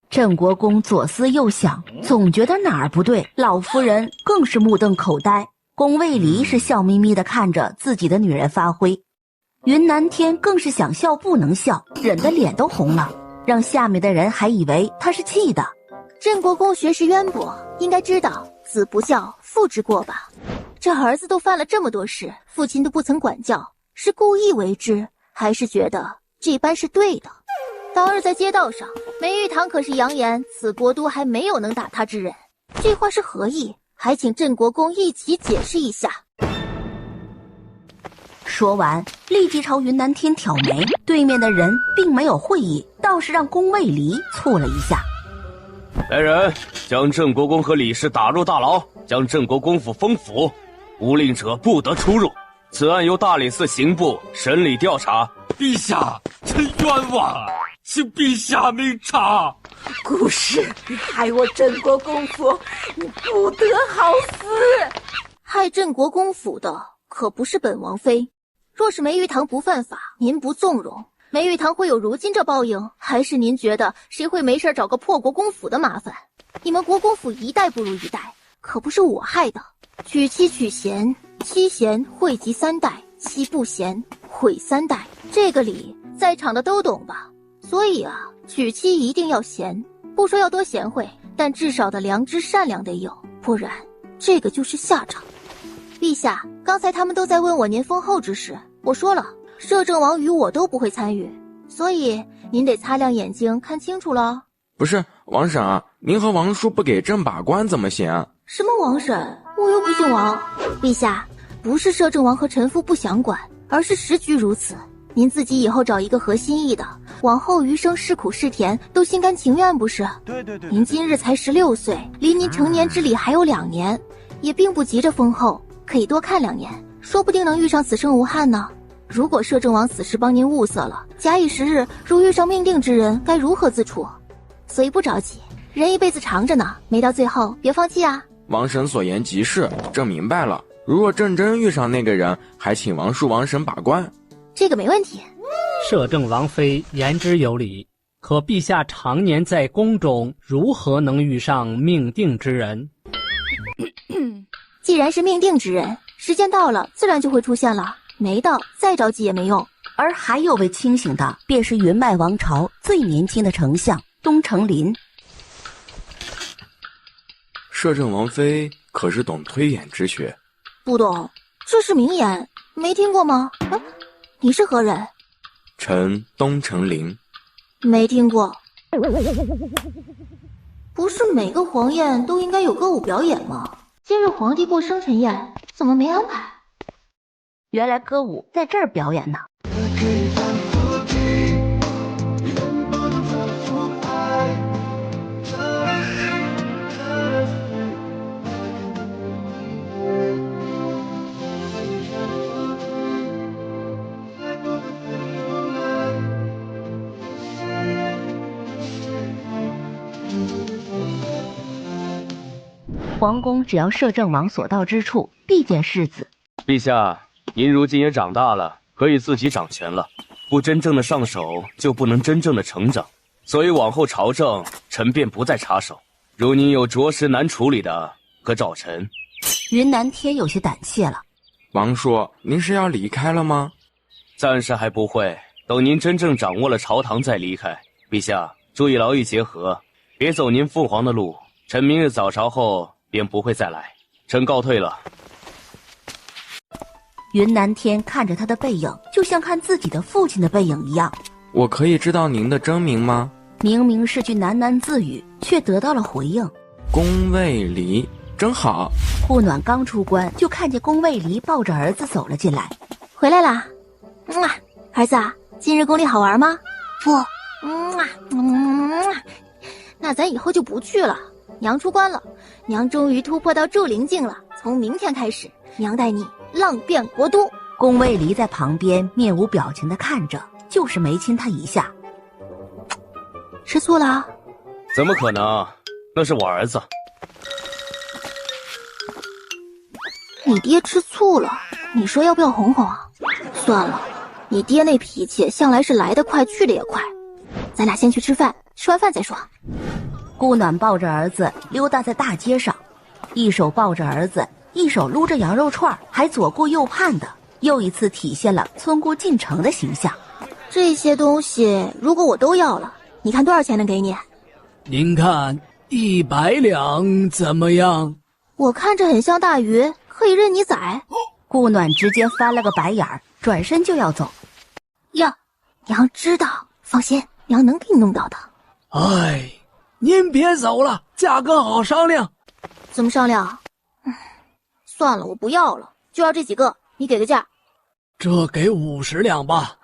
郑国公左思右想，总觉得哪儿不对，老夫人更是目瞪口呆。宫卫离是笑眯眯地看着自己的女人发挥，云南天更是想笑不能笑，忍得脸都红了，让下面的人还以为他是气的。郑国公学识渊博，应该知道子不教父之过吧？这儿子都犯了这么多事，父亲都不曾管教，是故意为之，还是觉得这般是对的？当日在街道上，梅玉堂可是扬言此国都还没有能打他之人，这话是何意？还请郑国公一起解释一下。说完，立即朝云南天挑眉。对面的人并没有会意，倒是让宫卫离蹙了一下。来人，将郑国公和李氏打入大牢，将郑国公府封府，无令者不得出入。此案由大理寺刑部审理调查。陛下，臣冤枉，请陛下明察。顾氏，你害我郑国公府，你不得好死！害郑国公府的可不是本王妃。若是梅玉堂不犯法，您不纵容，梅玉堂会有如今这报应，还是您觉得谁会没事找个破国公府的麻烦？你们国公府一代不如一代，可不是我害的。娶妻娶贤，妻贤惠及3代，妻不贤毁3代，这个理在场的都懂吧？所以啊，娶妻一定要贤，不说要多贤惠，但至少的良知善良得有，不然这个就是下场。陛下，刚才他们都在问我您封后之事，我说了，摄政王与我都不会参与，所以您得擦亮眼睛看清楚了。不是王婶，您和王叔不给朕把关怎么行？什么王婶？我又不姓王。陛下，不是摄政王和臣妇不想管，而是时局如此。您自己以后找一个合心意的，往后余生是苦是甜都心甘情愿，不是？对。您今日才16岁，离您成年之礼还有2年，也并不急着封后，可以多看2年，说不定能遇上此生无憾呢。如果摄政王此时帮您物色了，假以时日，如遇上命定之人，该如何自处？所以不着急，人一辈子长着呢，没到最后别放弃啊。王婶所言极是，朕明白了。如若朕真遇上那个人，还请王叔王婶把关。这个没问题。摄政王妃言之有理，可陛下常年在宫中，如何能遇上命定之人？既然是命定之人，时间到了自然就会出现了，没到再着急也没用。而还有位清醒的，便是云脉王朝最年轻的丞相东城林。摄政王妃可是懂推演之学，不懂，这是名言，没听过吗？啊，你是何人？臣东城林。没听过。不是每个皇宴都应该有歌舞表演吗？今日皇帝过生辰宴，怎么没安排？原来歌舞在这儿表演呢。皇宫只要摄政王所到之处，必见世子。陛下，您如今也长大了，可以自己掌权了。不真正的上手，就不能真正的成长。所以往后朝政，臣便不再插手。如您有着实难处理的，可找臣。云南天有些胆怯了。王叔，您是要离开了吗？暂时还不会，等您真正掌握了朝堂再离开。陛下，注意劳逸结合，别走您父皇的路。臣明日早朝后便不会再来。臣告退了。云南天看着他的背影，就像看自己的父亲的背影一样。我可以知道您的真名吗？明明是句喃喃自语，却得到了回应。宫卫离，真好。护暖刚出关，就看见宫卫离抱着儿子走了进来。回来啦，儿子，今日宫里好玩吗？不，那咱以后就不去了。娘出关了，娘终于突破到筑灵境了。从明天开始，娘带你浪遍国都。宫卫离在旁边面无表情地看着，就是没亲他一下。吃醋了？怎么可能？那是我儿子。你爹吃醋了，你说要不要哄哄啊？算了，你爹那脾气向来是来得快去得也快。咱俩先去吃饭，吃完饭再说。顾暖抱着儿子溜达在大街上，一手抱着儿子，一手撸着羊肉串，还左顾右盼的，又一次体现了村姑进城的形象。这些东西如果我都要了，你看多少钱能给你？您看100两怎么样？我看着很像大鱼，可以任你宰。顾暖直接翻了个白眼儿，转身就要走。呀，娘知道，放心，娘能给你弄到的。哎，您别走了，价格好商量。怎么商量？算了，我不要了，就要这几个，你给个价。这给50两吧。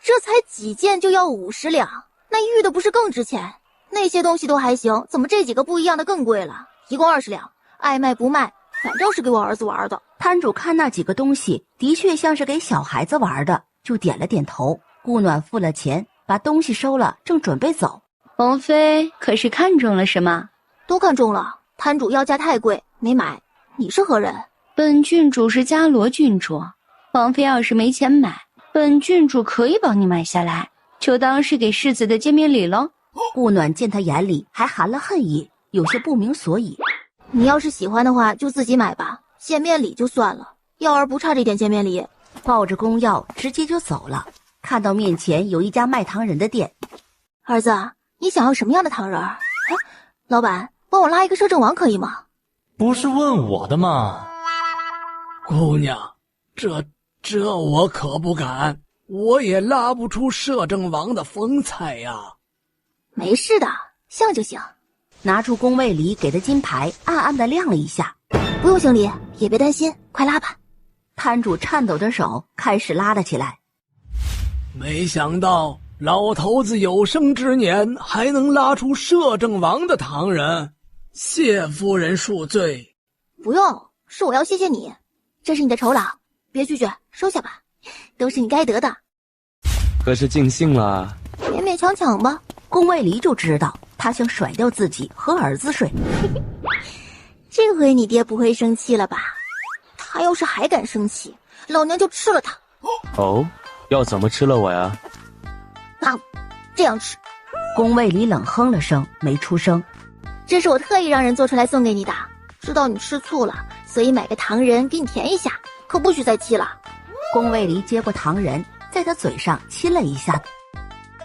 这才几件就要50两，那玉的不是更值钱？那些东西都还行，怎么这几个不一样的更贵了？一共20两，爱卖不卖，反正是给我儿子玩的。摊主看那几个东西的确像是给小孩子玩的，就点了点头。顾暖付了钱，把东西收了，正准备走。王妃可是看中了什么？都看中了，摊主要价太贵，没买。你是何人？本郡主是伽罗郡主，王妃要是没钱买，本郡主可以帮你买下来，就当是给世子的见面礼了。顾暖见他眼里还含了恨意，有些不明所以。你要是喜欢的话，就自己买吧，见面礼就算了，要儿不差这点见面礼。抱着公药直接就走了。看到面前有一家卖糖人的店，儿子，你想要什么样的糖人？老板，帮我拉一个摄政王可以吗？不是问我的吗？姑娘，这我可不敢，我也拉不出摄政王的风采呀。没事的，像就行。拿出宫卫离给的金牌，暗暗的亮了一下。不用行礼，也别担心，快拉吧。摊主颤抖着手开始拉了起来。没想到老头子有生之年还能拉出摄政王的糖人，谢夫人恕罪。不用，是我要谢谢你，这是你的酬劳，别拒绝，收下吧，都是你该得的。可是尽兴了，勉勉强强吧。宫卫离就知道他想甩掉自己和儿子睡。这回你爹不会生气了吧？他要是还敢生气，老娘就吃了他。哦，要怎么吃了我呀？这样吃。宫卫离冷哼了声，没出声。这是我特意让人做出来送给你的，知道你吃醋了，所以买个糖人给你甜一下，可不许再气了。宫卫离接过糖人，在他嘴上亲了一下。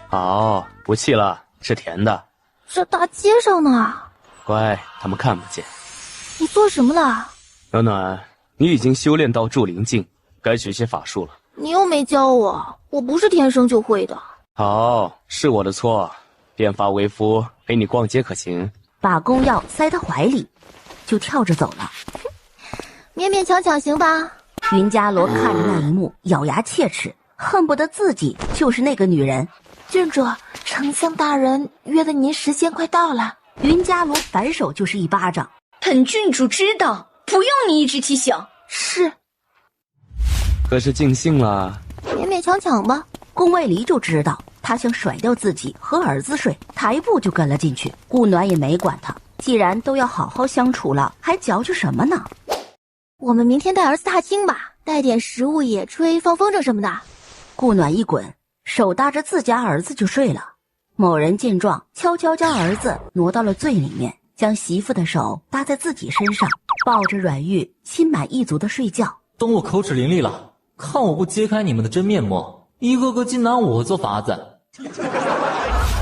好，不气了，是甜的。这大街上呢？乖，他们看不见。你做什么了？暖暖，你已经修炼到筑灵境，该学些法术了。你又没教我，我不是天生就会的。好，是我的错。变发为夫，陪你逛街可行？把公药塞他怀里，就跳着走了。勉勉强强行吧。云伽罗看着那一幕，咬牙切齿，恨不得自己就是那个女人。郡主，丞相大人约的您时间快到了。云伽罗反手就是一巴掌。本郡主知道，不用你一直提醒。是。可是尽兴了。勉勉强强吧。宫卫离就知道他想甩掉自己和儿子睡，抬步就跟了进去。顾暖也没管他，既然都要好好相处了，还嚼究什么呢？我们明天带儿子踏青吧，带点食物、野炊、放风筝什么的。顾暖一滚，手搭着自家儿子就睡了。某人见状，悄悄将儿子挪到了最里面，将媳妇的手搭在自己身上，抱着阮玉，心满意足的睡觉。等我口齿伶俐了，看我不揭开你们的真面目，一个个尽拿我做法子。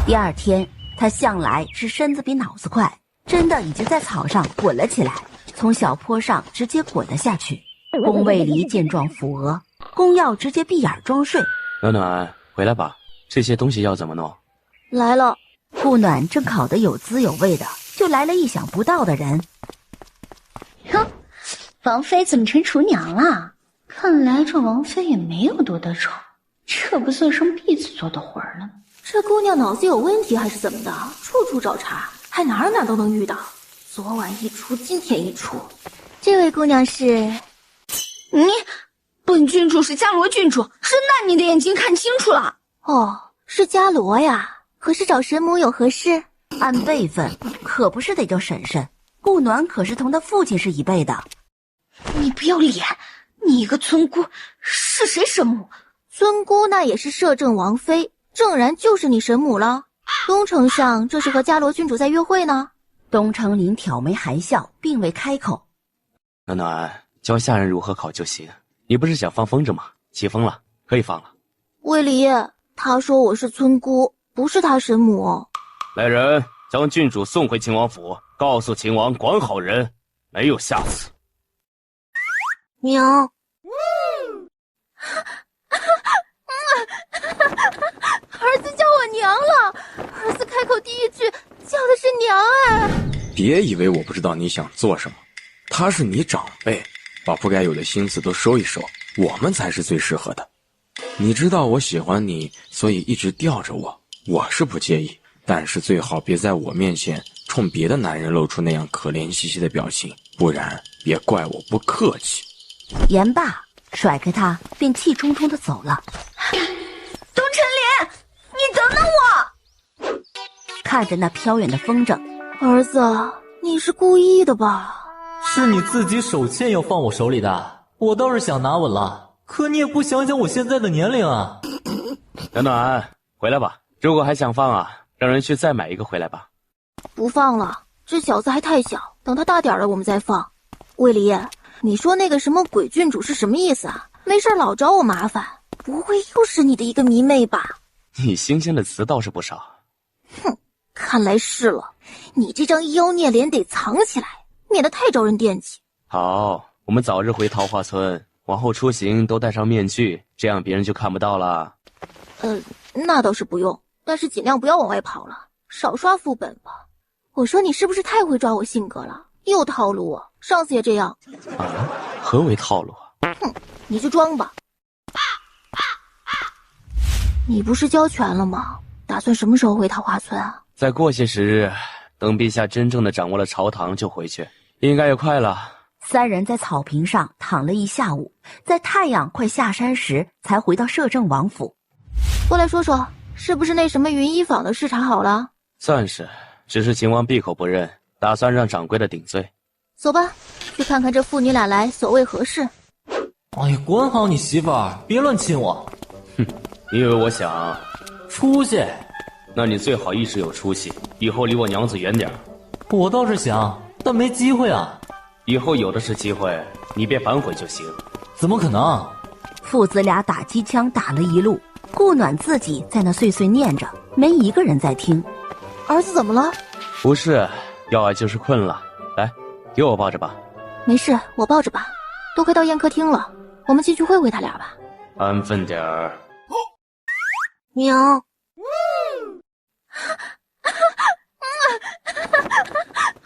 第二天，他向来是身子比脑子快，真的已经在草上滚了起来，从小坡上直接滚了下去。宫卫离见状扶额，宫耀直接闭眼装睡。暖暖，回来吧，这些东西要怎么弄？来了。顾暖正烤得有滋有味的，就来了意想不到的人。哼，王妃怎么成厨娘了？看来这王妃也没有多得宠，这不算上婢子做的活儿了吗？这姑娘脑子有问题还是怎么的？处处找茬，还哪都能遇到。昨晚一出，今天一出。这位姑娘是……你，本郡主是伽罗郡主，睁大你的眼睛看清楚了。哦，是伽罗呀。可是找神母有何事？按辈分，可不是得叫婶婶。顾暖可是同他父亲是一辈的。你不要脸！你一个村姑，是谁神母？村姑那也是摄政王妃，正然就是你神母了。东丞相这是和伽罗郡主在约会呢。东城林挑眉含笑，并未开口。暖暖，教下人如何考就行。你不是想放风筝吗？起风了，可以放了。卫离，他说我是村姑，不是他神母。来人，将郡主送回秦王府，告诉秦王管好人，没有下次。娘。儿子叫我娘了，儿子开口第一句叫的是娘哎。别以为我不知道你想做什么，他是你长辈，把不该有的心思都收一收，我们才是最适合的。你知道我喜欢你，所以一直吊着我，我是不介意，但是最好别在我面前冲别的男人露出那样可怜兮兮的表情，不然别怪我不客气。言罢，甩开他，便气冲冲地走了。东城林，你等等我！看着那飘远的风筝，儿子，你是故意的吧？是你自己手欠要放我手里的，我倒是想拿稳了，可你也不想想我现在的年龄啊。暖暖，回来吧，如果还想放啊，让人去再买一个回来吧。不放了，这小子还太小，等他大点了我们再放。卫离，你说那个什么鬼郡主是什么意思啊？没事老找我麻烦，不会又是你的一个迷妹吧？你新鲜的词倒是不少。哼，看来是了，你这张妖孽脸得藏起来，免得太招人惦记。好，我们早日回桃花村，往后出行都戴上面具，这样别人就看不到了。那倒是不用，但是尽量不要往外跑了，少刷副本吧。我说你是不是太会抓我性格了？又套路我，上次也这样。啊？何为套路啊？哼，你就装吧。你不是交权了吗？打算什么时候回桃花村啊？再过些时日，等陛下真正的掌握了朝堂就回去，应该也快了。三人在草坪上躺了一下午，在太阳快下山时才回到摄政王府。过来说说，是不是那什么云衣坊的事查好了？算是，只是秦王闭口不认，打算让掌柜的顶罪。走吧，去看看这父女俩来所谓何事。哎呀，管好你媳妇儿，别乱亲我。哼，你以为我想？出息？那你最好一直有出息，以后离我娘子远点。我倒是想，但没机会啊。以后有的是机会，你别反悔就行。怎么可能？父子俩打机枪打了一路，顾暖自己在那碎碎念着，没一个人在听。儿子怎么了？不是，要爱就是困了。来，给我抱着吧。没事，我抱着吧。都快到宴客厅了，我们进去会他俩吧。安分点儿。娘。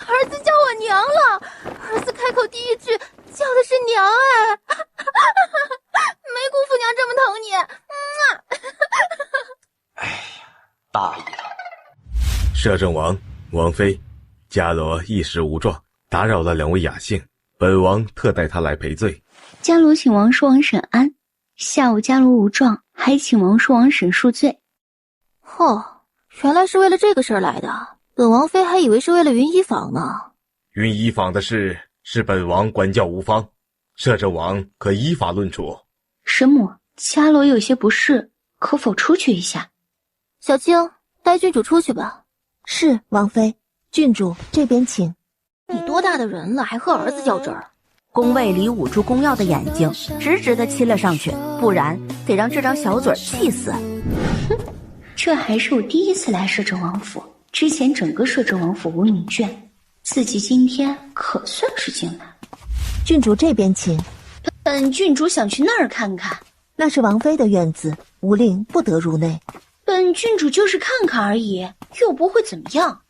儿子叫我娘了，儿子开口第一句叫的是娘哎，没姑父娘这么疼你。哎呀，大意了。摄政王、王妃，伽罗一时无状，打扰了两位雅兴，本王特带他来赔罪。伽罗请王叔王审安，下午伽罗无状，还请王叔王审恕罪。原来是为了这个事儿来的，本王妃还以为是为了云衣坊呢。云衣坊的事是本王管教无方，摄政王可依法论处。神母，伽罗有些不适，可否出去一下？小青，带郡主出去吧。是，王妃。郡主这边请。你多大的人了，还和儿子较真儿？宫卫里捂住宫耀的眼睛，直直地亲了上去，不然得让这张小嘴气死。哼，这还是我第一次来摄政王府，之前整个摄政王府无女眷，自己今天可算是进来。郡主这边请。本郡主想去那儿看看。那是王妃的院子，无令不得入内。本郡主就是看看而已，又不会怎么样。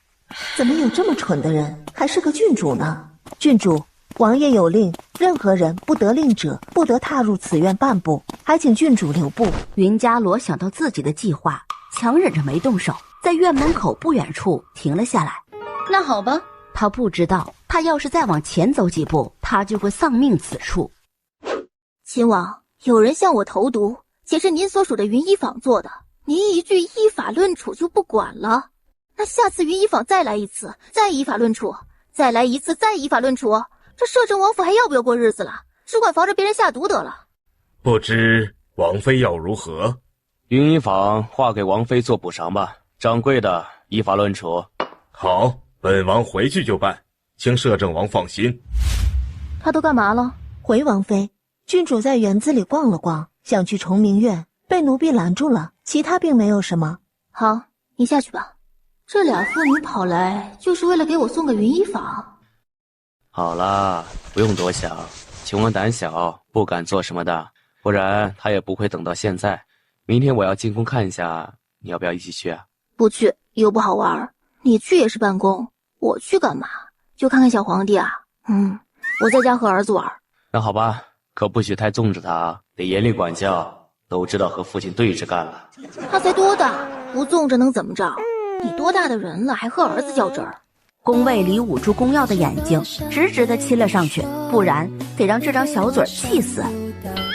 怎么有这么蠢的人，还是个郡主呢？郡主，王爷有令，任何人不得令者，不得踏入此院半步，还请郡主留步。云伽罗想到自己的计划，强忍着没动手，在院门口不远处停了下来。那好吧，他不知道，他要是再往前走几步，他就会丧命此处。秦王，有人向我投毒，且是您所属的云衣坊做的，您一句依法论处就不管了？那下次云衣坊再来一次，再依法论处，再来一次，再依法论处，这摄政王府还要不要过日子了？只管防着别人下毒得了。不知王妃要如何？云衣坊划给王妃做补偿吧，掌柜的依法论处。好，本王回去就办，请摄政王放心。他都干嘛了？回王妃，郡主在园子里逛了逛，想去崇明院，被奴婢拦住了，其他并没有什么。好，你下去吧。这俩妇女跑来就是为了给我送个云衣坊。好啦，不用多想，秦王胆小，不敢做什么的，不然他也不会等到现在。明天我要进宫看一下，你要不要一起去啊？不去又不好玩，你去也是办公，我去干嘛？就看看小皇帝啊。我在家和儿子玩。那好吧，可不许太纵着他，得严厉管教，都知道和父亲对着干了。他才多大，不纵着能怎么着？你多大的人了，还和儿子较真儿？宫卫里捂住宫耀的眼睛，直直地亲了上去，不然得让这张小嘴气死。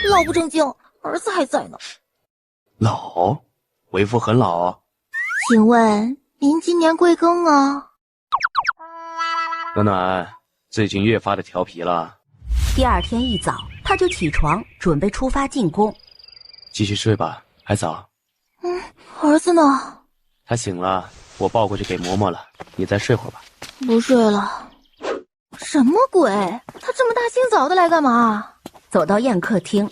老不正经，儿子还在呢。老，为父很老哦。请问您今年贵庚啊？暖暖，最近越发的调皮了。第二天一早，他就起床准备出发进宫。继续睡吧，还早。儿子呢？他醒了，我抱过去给嬷嬷了。你再睡会儿吧。不睡了。什么鬼？他这么大清早的来干嘛？走到宴客厅，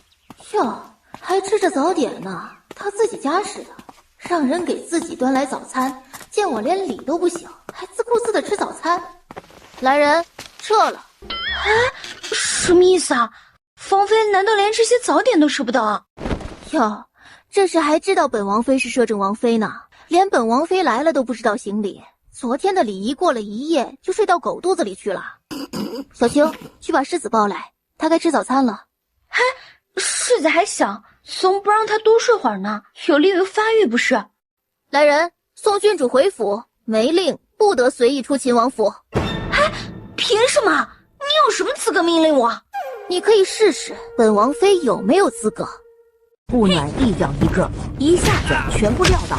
哟，还吃着早点呢。他自己家似的，让人给自己端来早餐，见我连理都不行，还自顾自的吃早餐。来人，撤了。什么意思啊？王妃难道连这些早点都吃不到？哟，这时还知道本王妃是摄政王妃呢，连本王妃来了都不知道行礼。昨天的礼仪过了一夜，就睡到狗肚子里去了。小青，去把世子抱来，他该吃早餐了。世子还小，总不让他多睡会儿呢，有利于发育不是？来人，送郡主回府，没令不得随意出秦王府。凭什么？你有什么资格命令我？你可以试试本王妃有没有资格。顾暖一脚一个，一下子全部撂倒。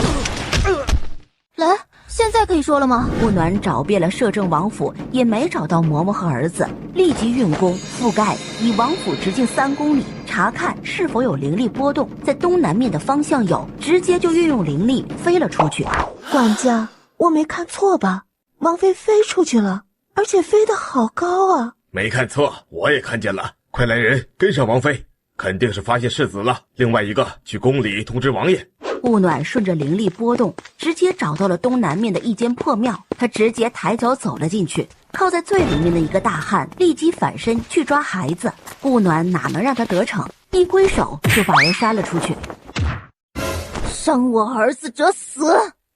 来，现在可以说了吗？顾暖找遍了摄政王府，也没找到嬷嬷和儿子，立即运功覆盖以王府直径3公里，查看是否有灵力波动，在东南面的方向有，直接就运用灵力飞了出去。管家，我没看错吧？王妃飞出去了，而且飞得好高啊！没看错，我也看见了。快来人，跟上王妃，肯定是发现世子了。另外一个去宫里通知王爷。顾暖顺着灵力波动，直接找到了东南面的一间破庙。他直接抬脚走了进去，靠在最里面的一个大汉立即反身去抓孩子。顾暖哪能让他得逞，一挥手就把人扇了出去。伤我儿子者死！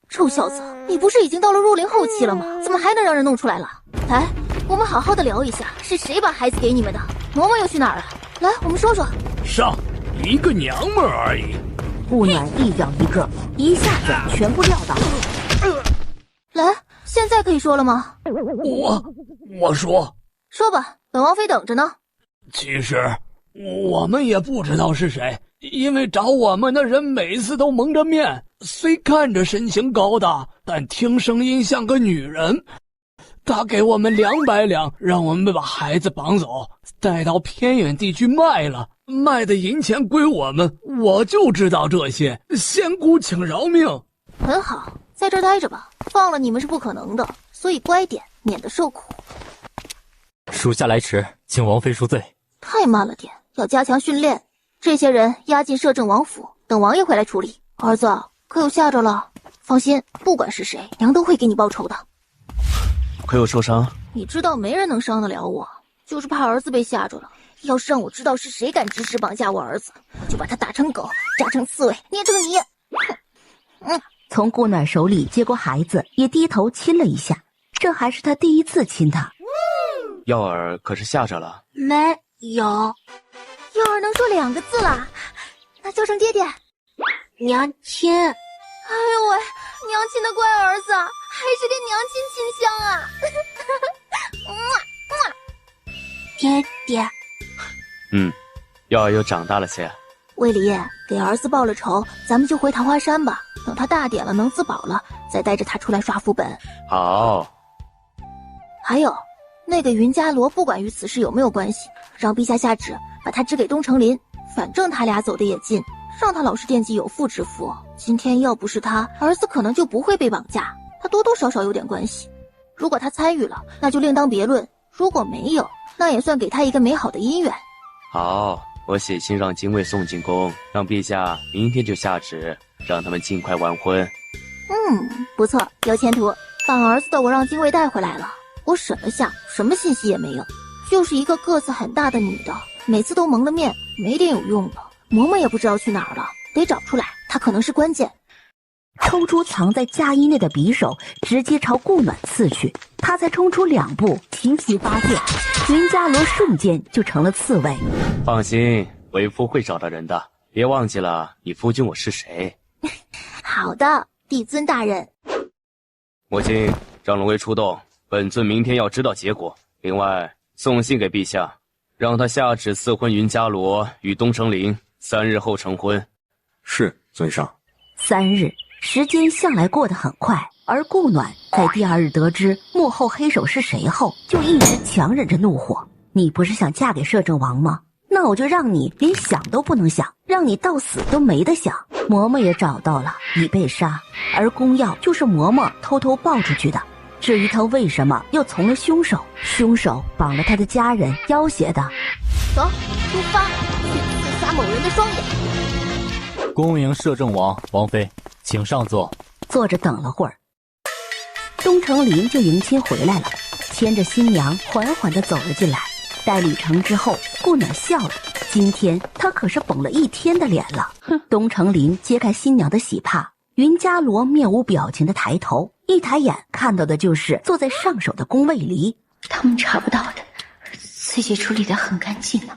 臭小子，你不是已经到了弱龄后期了吗？怎么还能让人弄出来了？来，我们好好的聊一下，是谁把孩子给你们的？嬷嬷又去哪儿了？来，我们说说。上一个娘们儿而已。顾暖一脚一个，一下子全部撂倒。来，现在可以说了吗？我说吧，本王妃等着呢。其实我们也不知道是谁，因为找我们的人每次都蒙着面，虽看着身形高大，但听声音像个女人。他给我们200两，让我们把孩子绑走，带到偏远地区卖了，卖的银钱归我们。我就知道这些，仙姑请饶命。很好，在这儿待着吧，放了你们是不可能的，所以乖点，免得受苦。属下来迟，请王妃恕罪。太慢了点，要加强训练。这些人押进摄政王府，等王爷回来处理。儿子可有吓着了？放心，不管是谁，娘都会给你报仇的。可有受伤？你知道没人能伤得了我，就是怕儿子被吓着了。要是让我知道是谁敢指使绑架我儿子，就把他打成狗，炸成刺猬，捏成泥。从顾暖手里接过孩子，也低头亲了一下，这还是他第一次亲他。耀儿可是吓着了？没有。耀儿能说2个字了，那叫声爹爹。娘亲。哎呦喂，娘亲的乖儿子，还是跟娘亲亲香啊！爹爹。耀儿又长大了些。卫里给儿子报了仇，咱们就回桃花山吧。等他大点了，能自保了，再带着他出来刷副本。好。还有，那个云伽罗不管与此事有没有关系，让陛下下旨把他支给东城林，反正他俩走的也近，让他老是惦记有妇之夫。今天要不是他，儿子可能就不会被绑架，他多多少少有点关系。如果他参与了，那就另当别论；如果没有，那也算给他一个美好的姻缘。好，我写信让精卫送进宫，让陛下明天就下旨，让他们尽快完婚。不错，有前途。绑儿子的我让精卫带回来了，我审了下，什么信息也没有，就是一个个子很大的女的，每次都蒙了面，没点有用的。嬷嬷也不知道去哪儿了，得找出来，她可能是关键。抽出藏在嫁衣内的匕首，直接朝顾暖刺去。他才冲出2步，齐齐发现，云伽罗瞬间就成了刺猬。放心，为夫会找到人的，别忘记了你夫君我是谁。好的，帝尊大人。母亲，让龙威出动，本尊明天要知道结果。另外，送信给陛下，让他下旨赐婚云伽罗与东城林，3日后成婚。是，尊上。 3日，时间向来过得很快，而顾暖在第2日得知幕后黑手是谁后，就一直强忍着怒火。你不是想嫁给摄政王吗？那我就让你连想都不能想，让你到死都没得想。嬷嬷也找到了，已被杀，而公药就是嬷嬷偷偷抱出去的。至于他为什么又从了凶手，凶手绑了他的家人，要挟的。走，出发，去刺杀某人的双眼。恭迎摄政王、王妃，请上座。坐着等了会儿，东城林就迎亲回来了，牵着新娘缓缓地走了进来。待礼成之后，顾暖笑了，今天他可是绷了1天的脸了。东城林揭开新娘的喜帕，云伽罗面无表情地抬头，一抬眼看到的就是坐在上首的宫卫离。他们查不到的，翠姐处理得很干净呢。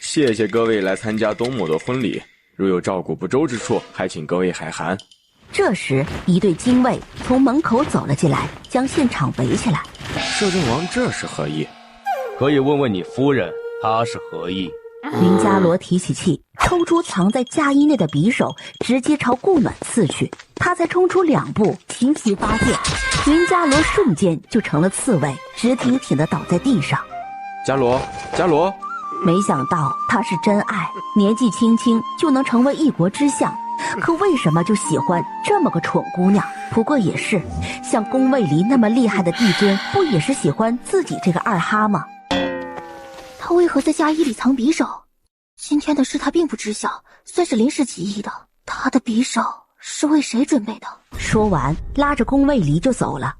谢谢各位来参加东某的婚礼，如有照顾不周之处，还请各位海涵。这时，一队禁卫从门口走了进来，将现场围起来。摄政王这是何意？可以问问你夫人，她是何意？云伽罗提起气，抽出藏在嫁衣内的匕首，直接朝顾暖刺去。他才冲出2步，齐齐发现，云伽罗瞬间就成了刺猬，直挺挺地倒在地上。伽罗，伽罗！没想到他是真爱，年纪轻轻就能成为一国之相，可为什么就喜欢这么个蠢姑娘？不过也是，像宫卫离那么厉害的帝尊，不也是喜欢自己这个二哈吗？他为何在嫁衣里藏匕首？今天的事他并不知晓，算是临时起意的。他的匕首是为谁准备的？说完，拉着宫卫离就走了。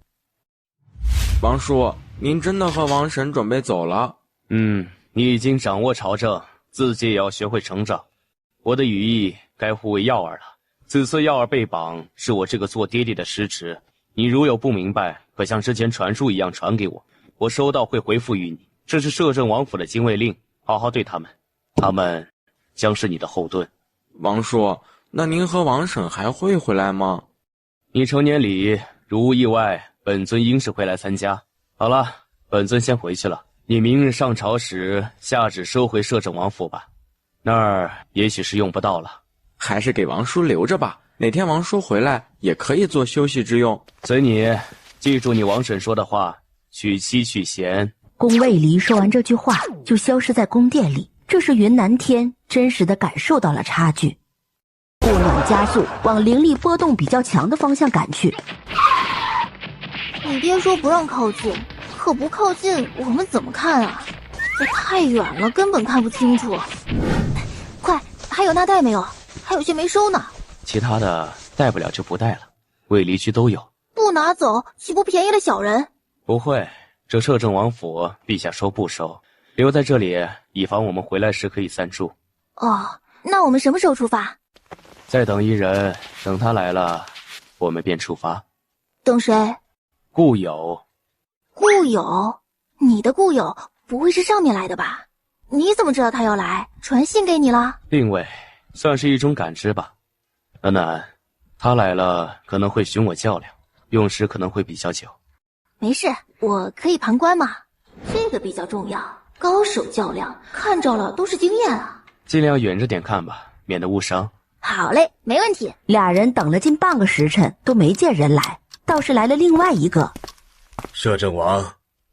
王叔，您真的和王婶准备走了？你已经掌握朝政，自己也要学会成长。我的羽翼该护卫耀儿了。此次耀儿被绑，是我这个做爹爹的失职。你如有不明白，可像之前传书一样传给我，我收到会回复于你。这是摄政王府的禁卫令，好好对他们，他们将是你的后盾。王叔，那您和王婶还会回来吗？你成年礼如无意外，本尊应是会来参加。好了，本尊先回去了。你明日上朝时下旨收回摄政王府吧，那儿也许是用不到了。还是给王叔留着吧，哪天王叔回来也可以做休息之用。随你，记住你王婶说的话，娶妻娶贤。宫卫离说完这句话就消失在宫殿里，这是云南天真实的感受到了差距。顾暖加速往灵力波动比较强的方向赶去。你爹说不让靠近，可不靠近我们怎么看啊？这太远了，根本看不清楚。快，还有那袋没有？还有些没收呢。其他的带不了就不带了，卫离区都有。不拿走岂不便宜了小人？不会，这摄政王府陛下收不收？留在这里，以防我们回来时可以暂住。哦，那我们什么时候出发？再等一人，等他来了，我们便出发。等谁？故友。故友？你的故友不会是上面来的吧？你怎么知道他要来？传信给你了？并未，算是一种感知吧。暖暖，他来了可能会寻我较量，用时可能会比较久。没事，我可以旁观嘛，这个比较重要。高手较量，看着了都是经验啊。尽量远着点看吧，免得误伤。好嘞，没问题。俩人等了近半个时辰都没见人来，倒是来了另外一个。摄政王，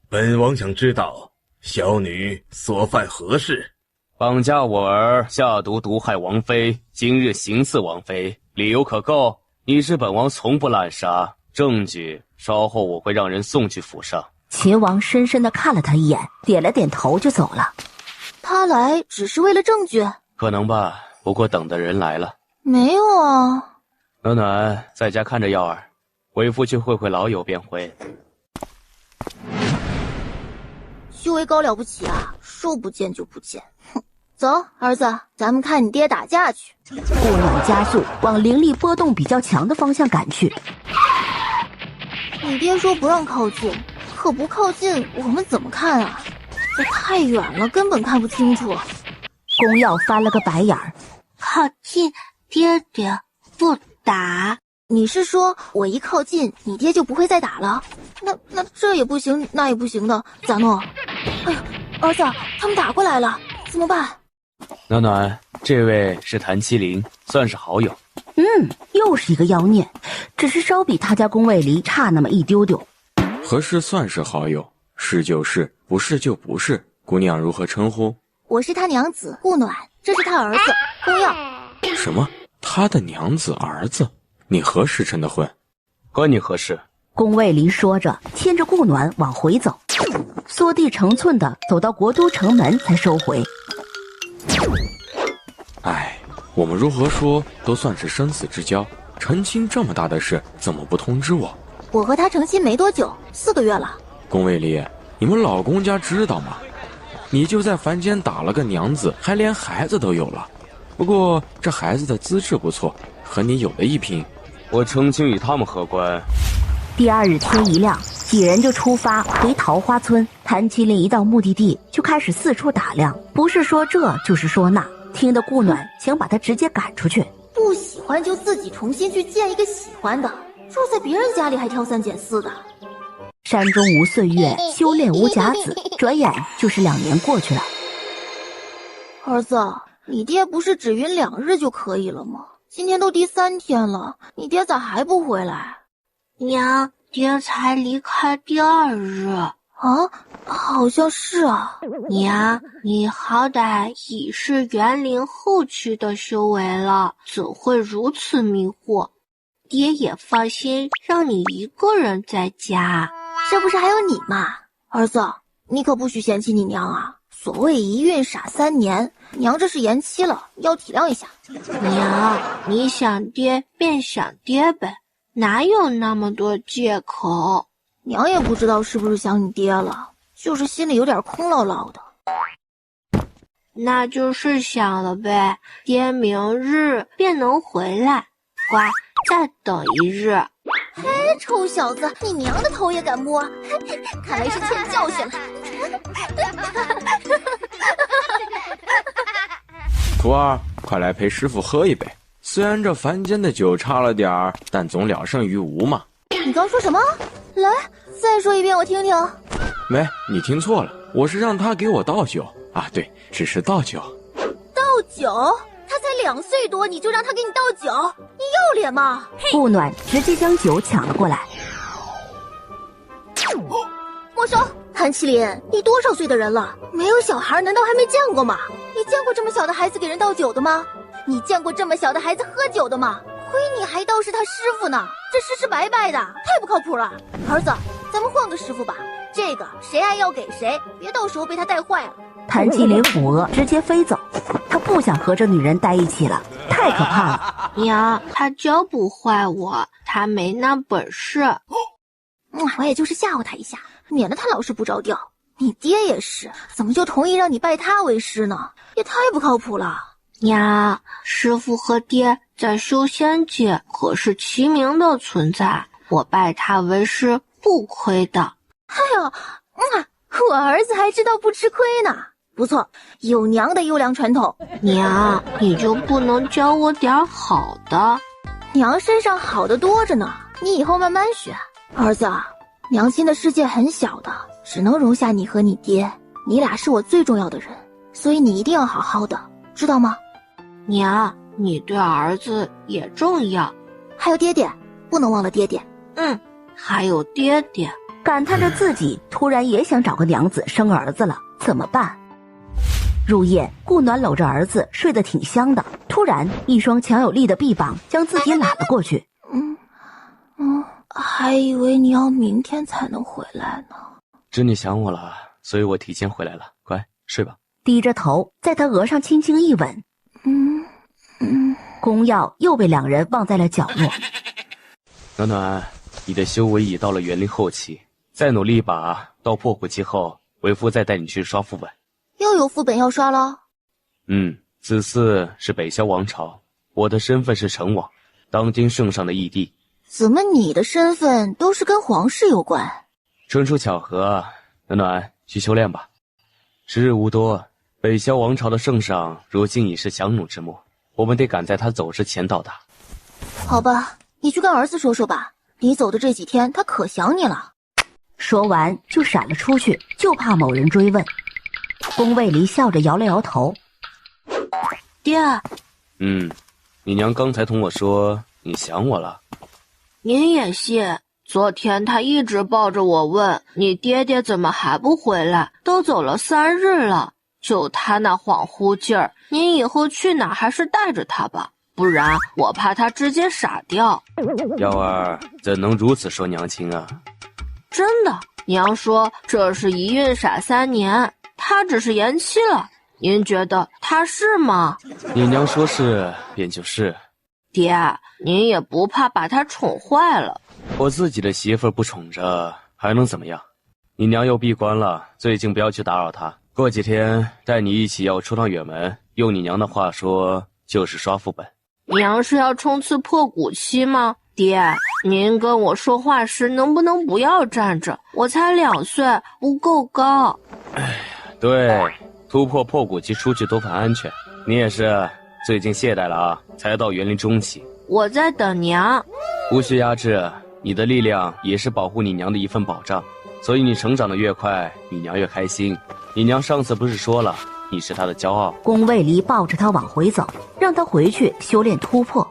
本王想知道小女所犯何事？绑架我儿，下毒毒害王妃，今日行刺王妃，理由可够？你是本王从不滥杀，证据稍后我会让人送去府上。秦王深深地看了他一眼，点了点头就走了。他来只是为了证据？可能吧，不过等的人来了。没有啊。暖暖在家看着耀儿，为夫去会会老友便回。修为高了不起啊，说不见就不见。哼，走，儿子，咱们看你爹打架去。顾暖加速往灵力波动比较强的方向赶去。你爹说不让靠近，可不靠近我们怎么看啊？这太远了，根本看不清楚。宫耀翻了个白眼儿。靠近，爹爹不打。你是说我一靠近，你爹就不会再打了？那这也不行，那也不行的，咋弄？哎呀，儿子，他们打过来了，怎么办？暖暖，这位是谭麒麟，算是好友。又是一个妖孽，只是稍比他家宫卫离差那么一丢丢。何事算是好友？是就是，不是就不是。姑娘如何称呼？我是他娘子顾暖，这是他儿子宫耀。什么？他的娘子儿子？你何时成的婚？关你何事？宫卫离说着，牵着顾暖往回走，缩地成寸的走到国都城门才收回。哎，我们如何说都算是生死之交，成亲这么大的事，怎么不通知我？我和他成亲没多久，4个月了。宫卫离，你们老公家知道吗？你就在凡间打了个娘子，还连孩子都有了。不过这孩子的资质不错，和你有的一拼。我成亲与他们何关？第二日天一亮，几人就出发回桃花村。谭麒麟一到目的地就开始四处打量，不是说这就是说那，听得顾暖想把他直接赶出去。不喜欢就自己重新去见一个喜欢的，住在别人家里还挑三拣四的。山中无岁月，修炼无甲子，转眼就是2年过去了。儿子，你爹不是只匀2日就可以了吗？今天都第3天了，你爹咋还不回来？娘，爹才离开第2日。啊，好像是啊。娘，你好歹已是元灵后期的修为了，怎会如此迷惑？爹也放心让你一个人在家。这不是还有你吗？儿子，你可不许嫌弃你娘啊所谓一孕傻3年，娘这是延期了，要体谅一下。娘，你想爹便想爹呗，哪有那么多借口？娘也不知道是不是想你爹了，就是心里有点空落落的。那就是想了呗，爹明日便能回来。乖，再等一日。嘿，臭小子，你娘的头也敢摸，看来是欠教训了。徒儿，快来陪师傅喝一杯。虽然这凡间的酒差了点儿，但总了胜于无嘛。你刚说什么？来，再说一遍我听听。没，你听错了，我是让他给我倒酒啊，对，只是倒酒。倒酒？他才2岁多，你就让他给你倒酒？你要脸吗？顾暖直接将酒抢了过来。没收！韩麒麟，你多少岁的人了？没有小孩难道还没见过吗？你见过这么小的孩子给人倒酒的吗？你见过这么小的孩子喝酒的吗？亏你还倒是他师傅呢，这实实白白的，太不靠谱了。儿子，咱们换个师傅吧，这个谁爱要给谁，别到时候被他带坏了。谭麒麟抚额直接飞走，他不想和这女人待一起了，太可怕了。娘，他教不坏我，他没那本事。我也就是吓唬他一下，免得他老是不着调。你爹也是，怎么就同意让你拜他为师呢？也太不靠谱了。娘，师傅和爹在修仙界可是齐名的存在，我拜他为师不亏的。哎呦，我儿子还知道不吃亏呢，不错，有娘的优良传统。娘，你就不能教我点好的？娘身上好的多着呢，你以后慢慢学。儿子，娘亲的世界很小的，只能容下你和你爹，你俩是我最重要的人，所以你一定要好好的，知道吗？娘，你对儿子也重要，还有爹爹，不能忘了爹爹。还有爹爹。感叹着自己突然也想找个娘子生儿子了，怎么办？入夜，顾暖搂着儿子睡得挺香的，突然一双强有力的臂膀将自己揽了过去。还以为你要明天才能回来呢。知你想我了，所以我提前回来了，乖，睡吧。低着头在他额上轻轻一吻。宫耀又被两人忘在了角落。暖暖，你的修为已到了元灵后期，再努力一把，到破骨期后，为夫再带你去刷副本。又有副本要刷了？此次是北萧王朝，我的身份是成王，当今圣上的义帝。怎么你的身份都是跟皇室有关？纯属巧合。暖暖，去修炼吧。时日无多，北萧王朝的圣上如今已是强弩之末，我们得赶在他走之前到达。好吧，你去跟儿子说说吧，你走的这几天他可想你了。说完就闪了出去，就怕某人追问。宫卫离笑着摇了摇头。爹，你娘刚才同我说你想我了。您也信？昨天他一直抱着我问你爹爹怎么还不回来，都走了3日了。就他那恍惚劲儿，您以后去哪还是带着他吧，不然我怕他直接傻掉。幺儿怎能如此说娘亲啊？真的，娘说这是一孕傻3年，他只是延期了，您觉得他是吗？你娘说是便就是。爹，您也不怕把他宠坏了？我自己的媳妇儿不宠着还能怎么样？你娘又闭关了，最近不要去打扰她，过几天带你一起要出趟远门，用你娘的话说就是刷副本。娘是要冲刺破骨期吗？爹，您跟我说话时能不能不要站着？我才2岁，不够高。对，突破破骨期出去都很安全。你也是最近懈怠了啊，才到元灵中期。我在等娘。无需压制，你的力量也是保护你娘的一份保障，所以你成长的越快，你娘越开心。你娘上次不是说了，你是她的骄傲。宫卫离抱着他往回走，让他回去修炼突破。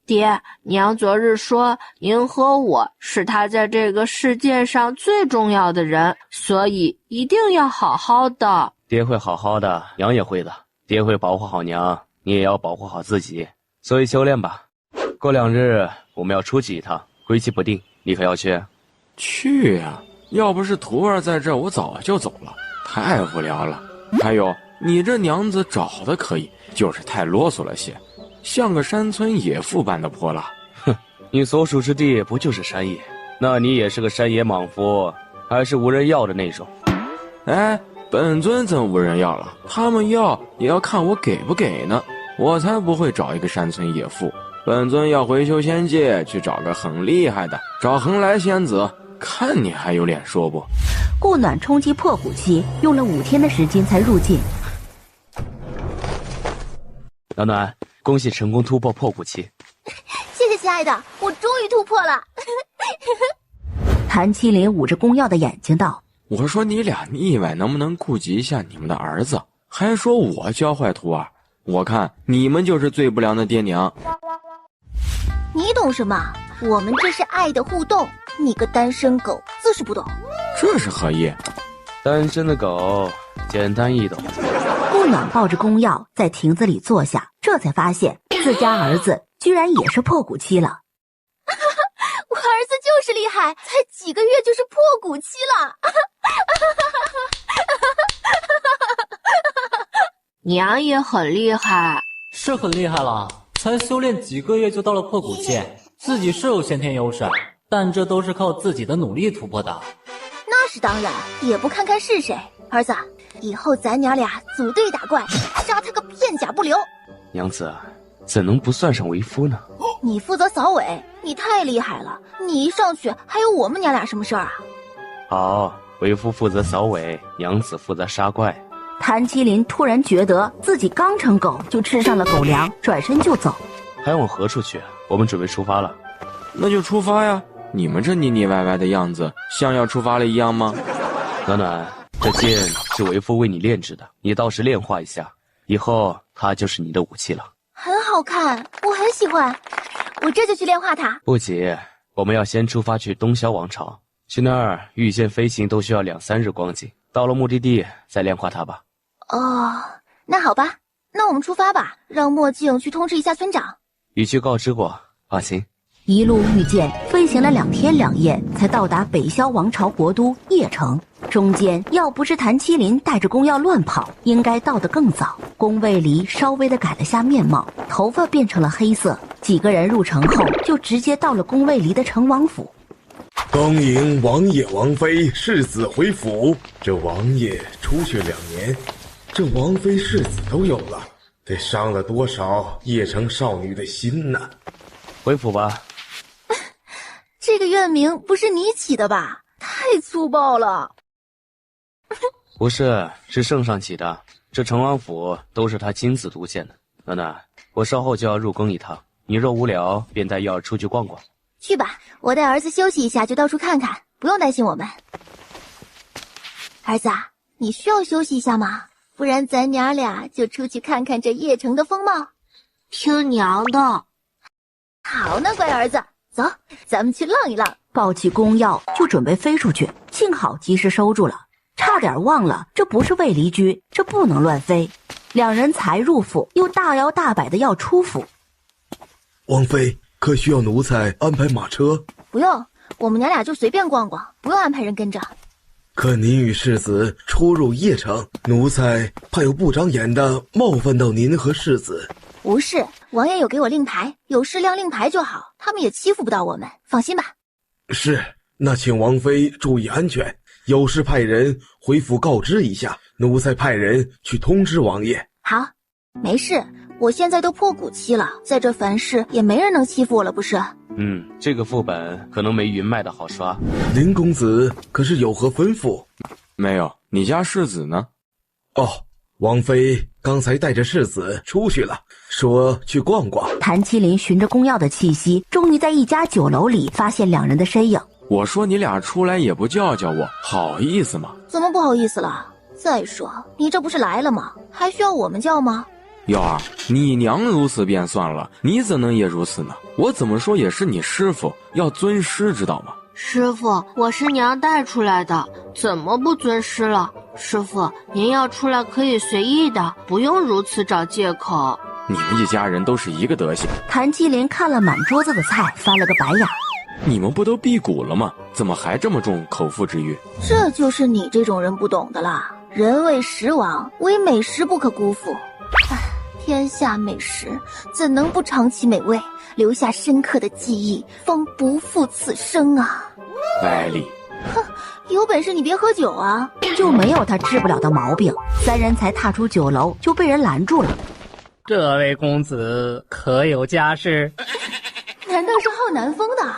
爹，娘昨日说您和我是她在这个世界上最重要的人，所以一定要好好的。爹会好好的，娘也会的。爹会保护好娘，你也要保护好自己。所以修炼吧。过2日我们要出去一趟，归期不定，你可要去？去呀！要不是徒儿在这儿，我早就走了，太无聊了。还有，你这娘子找的可以，就是太啰嗦了些，像个山村野妇般的泼辣。哼，你所属之地不就是山野？那你也是个山野莽夫，还是无人要的那种。哎，本尊怎无人要了？他们要也要看我给不给呢。我才不会找一个山村野妇，本尊要回修仙界去找个很厉害的，找恒来仙子，看你还有脸说不？顾暖冲击破骨期，用了5天的时间才入境。暖暖，恭喜成功突破破骨期。谢谢亲爱的，我终于突破了。谭麒麟捂着宫耀的眼睛道：我说你俩腻歪，能不能顾及一下你们的儿子？还说我教坏徒儿，我看你们就是最不良的爹娘。你懂什么？我们这是爱的互动，你个单身狗自是不懂。这是何意？单身的狗简单易懂。顾暖抱着宫耀在亭子里坐下，这才发现自家儿子居然也是破骨期了。我儿子就是厉害，才几个月就是破骨期了。娘也很厉害，是很厉害了，才修炼几个月就到了破骨期，自己是有先天优势，但这都是靠自己的努力突破的。那是当然，也不看看是谁。儿子，以后咱娘俩组队打怪，杀他个片甲不留。娘子，怎能不算上为夫呢？你负责扫尾，你太厉害了，你一上去还有我们娘俩什么事儿啊？好，为夫负责扫尾，娘子负责杀怪。谭麒麟突然觉得自己刚成狗就吃上了狗粮，转身就走。还往何处去？我们准备出发了。那就出发呀！你们这腻腻歪歪的样子，像要出发了一样吗？暖暖，这剑是为夫为你炼制的，你倒是炼化一下，以后它就是你的武器了。很好看，我很喜欢，我这就去炼化它。不急，我们要先出发去东萧王朝，去那儿御剑飞行都需要2、3日光景，到了目的地再炼化它吧。哦，那好吧，那我们出发吧，让墨镜去通知一下村长。语区告知过，放心。一路御剑飞行了2天2夜，才到达北萧王朝国都邺城。中间要不是谭麒麟带着宫耀乱跑，应该到得更早。宫卫离稍微的改了下面貌，头发变成了黑色。几个人入城后，就直接到了宫卫离的成王府。恭迎王爷王妃世子回府。这王爷出去2年，这王妃世子都有了，得伤了多少邺城少女的心呢？回府吧。这个院名不是你起的吧？太粗暴了。不是，是圣上起的。这成王府都是他亲自督建的。暖暖，我稍后就要入宫一趟，你若无聊，便带耀儿出去逛逛。去吧，我带儿子休息一下，就到处看看，不用担心我们。儿子啊，你需要休息一下吗？不然咱娘俩就出去看看这邺城的风貌。听娘的。好呢，乖儿子，走，咱们去浪一浪。抱起宫耀就准备飞出去，幸好及时收住了，差点忘了这不是卫离居，这不能乱飞。2人才入府，又大摇大摆的要出府。王妃，可需要奴才安排马车？不用，我们娘俩就随便逛逛，不用安排人跟着。可您与世子出入邺城，奴才怕有不长眼的冒犯到您和世子。不是，王爷有给我令牌，有事亮令牌就好，他们也欺负不到我们，放心吧。是，那请王妃注意安全，有事派人回府告知一下，奴才派人去通知王爷。好，没事，我现在都破骨期了，在这凡世也没人能欺负我了，不是？这个副本可能没云脉的好刷。林公子可是有何吩咐？没有，你家世子呢？哦，王妃刚才带着世子出去了，说去逛逛。谭麒麟循着宫耀的气息，终于在一家酒楼里发现2人的身影。我说你俩出来也不叫叫我，好意思吗？怎么不好意思了？再说你这不是来了吗？还需要我们叫吗？耀儿，你娘如此便算了，你怎能也如此呢？我怎么说也是你师父，要尊师知道吗？师父，我是娘带出来的，怎么不尊师了？师父，您要出来可以随意的，不用如此找借口。你们一家人都是一个德行。谭麒麟看了满桌子的菜，翻了个白眼。你们不都辟谷了吗？怎么还这么重口腹之欲？这就是你这种人不懂的啦。人为食亡，唯美食不可辜负。唉，天下美食，怎能不尝其美味，留下深刻的记忆，方不负此生啊！艾丽，哼，有本事你别喝酒啊！就没有他治不了的毛病。三人才踏出酒楼，就被人拦住了。这位公子可有家室？难道是浩南风的？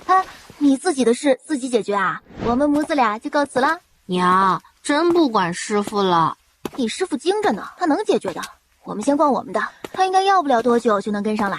哎，你自己的事自己解决啊！我们母子俩就告辞了。娘，真不管师傅了。你师傅精着呢，他能解决的。我们先逛我们的，他应该要不了多久就能跟上来。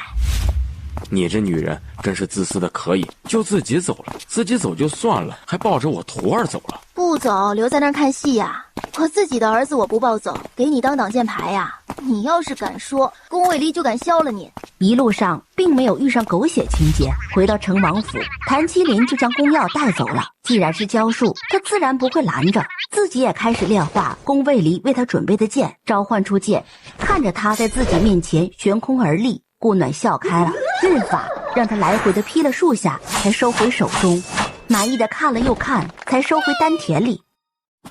你这女人真是自私的可以，就自己走了，自己走就算了，还抱着我徒儿走了。不走，留在那儿看戏呀！我自己的儿子我不抱走，给你当挡箭牌呀！你要是敢说，宫卫离就敢削了你。一路上并没有遇上狗血情节，回到成王府，谭麒麟就将宫药带走了。既然是教术，他自然不会拦着，自己也开始炼化宫卫离为他准备的剑，召唤出剑，看着他在自己面前悬空而立，顾暖笑开了，刃法让他来回的劈了数下，才收回手中，满意的看了又看，才收回丹田里。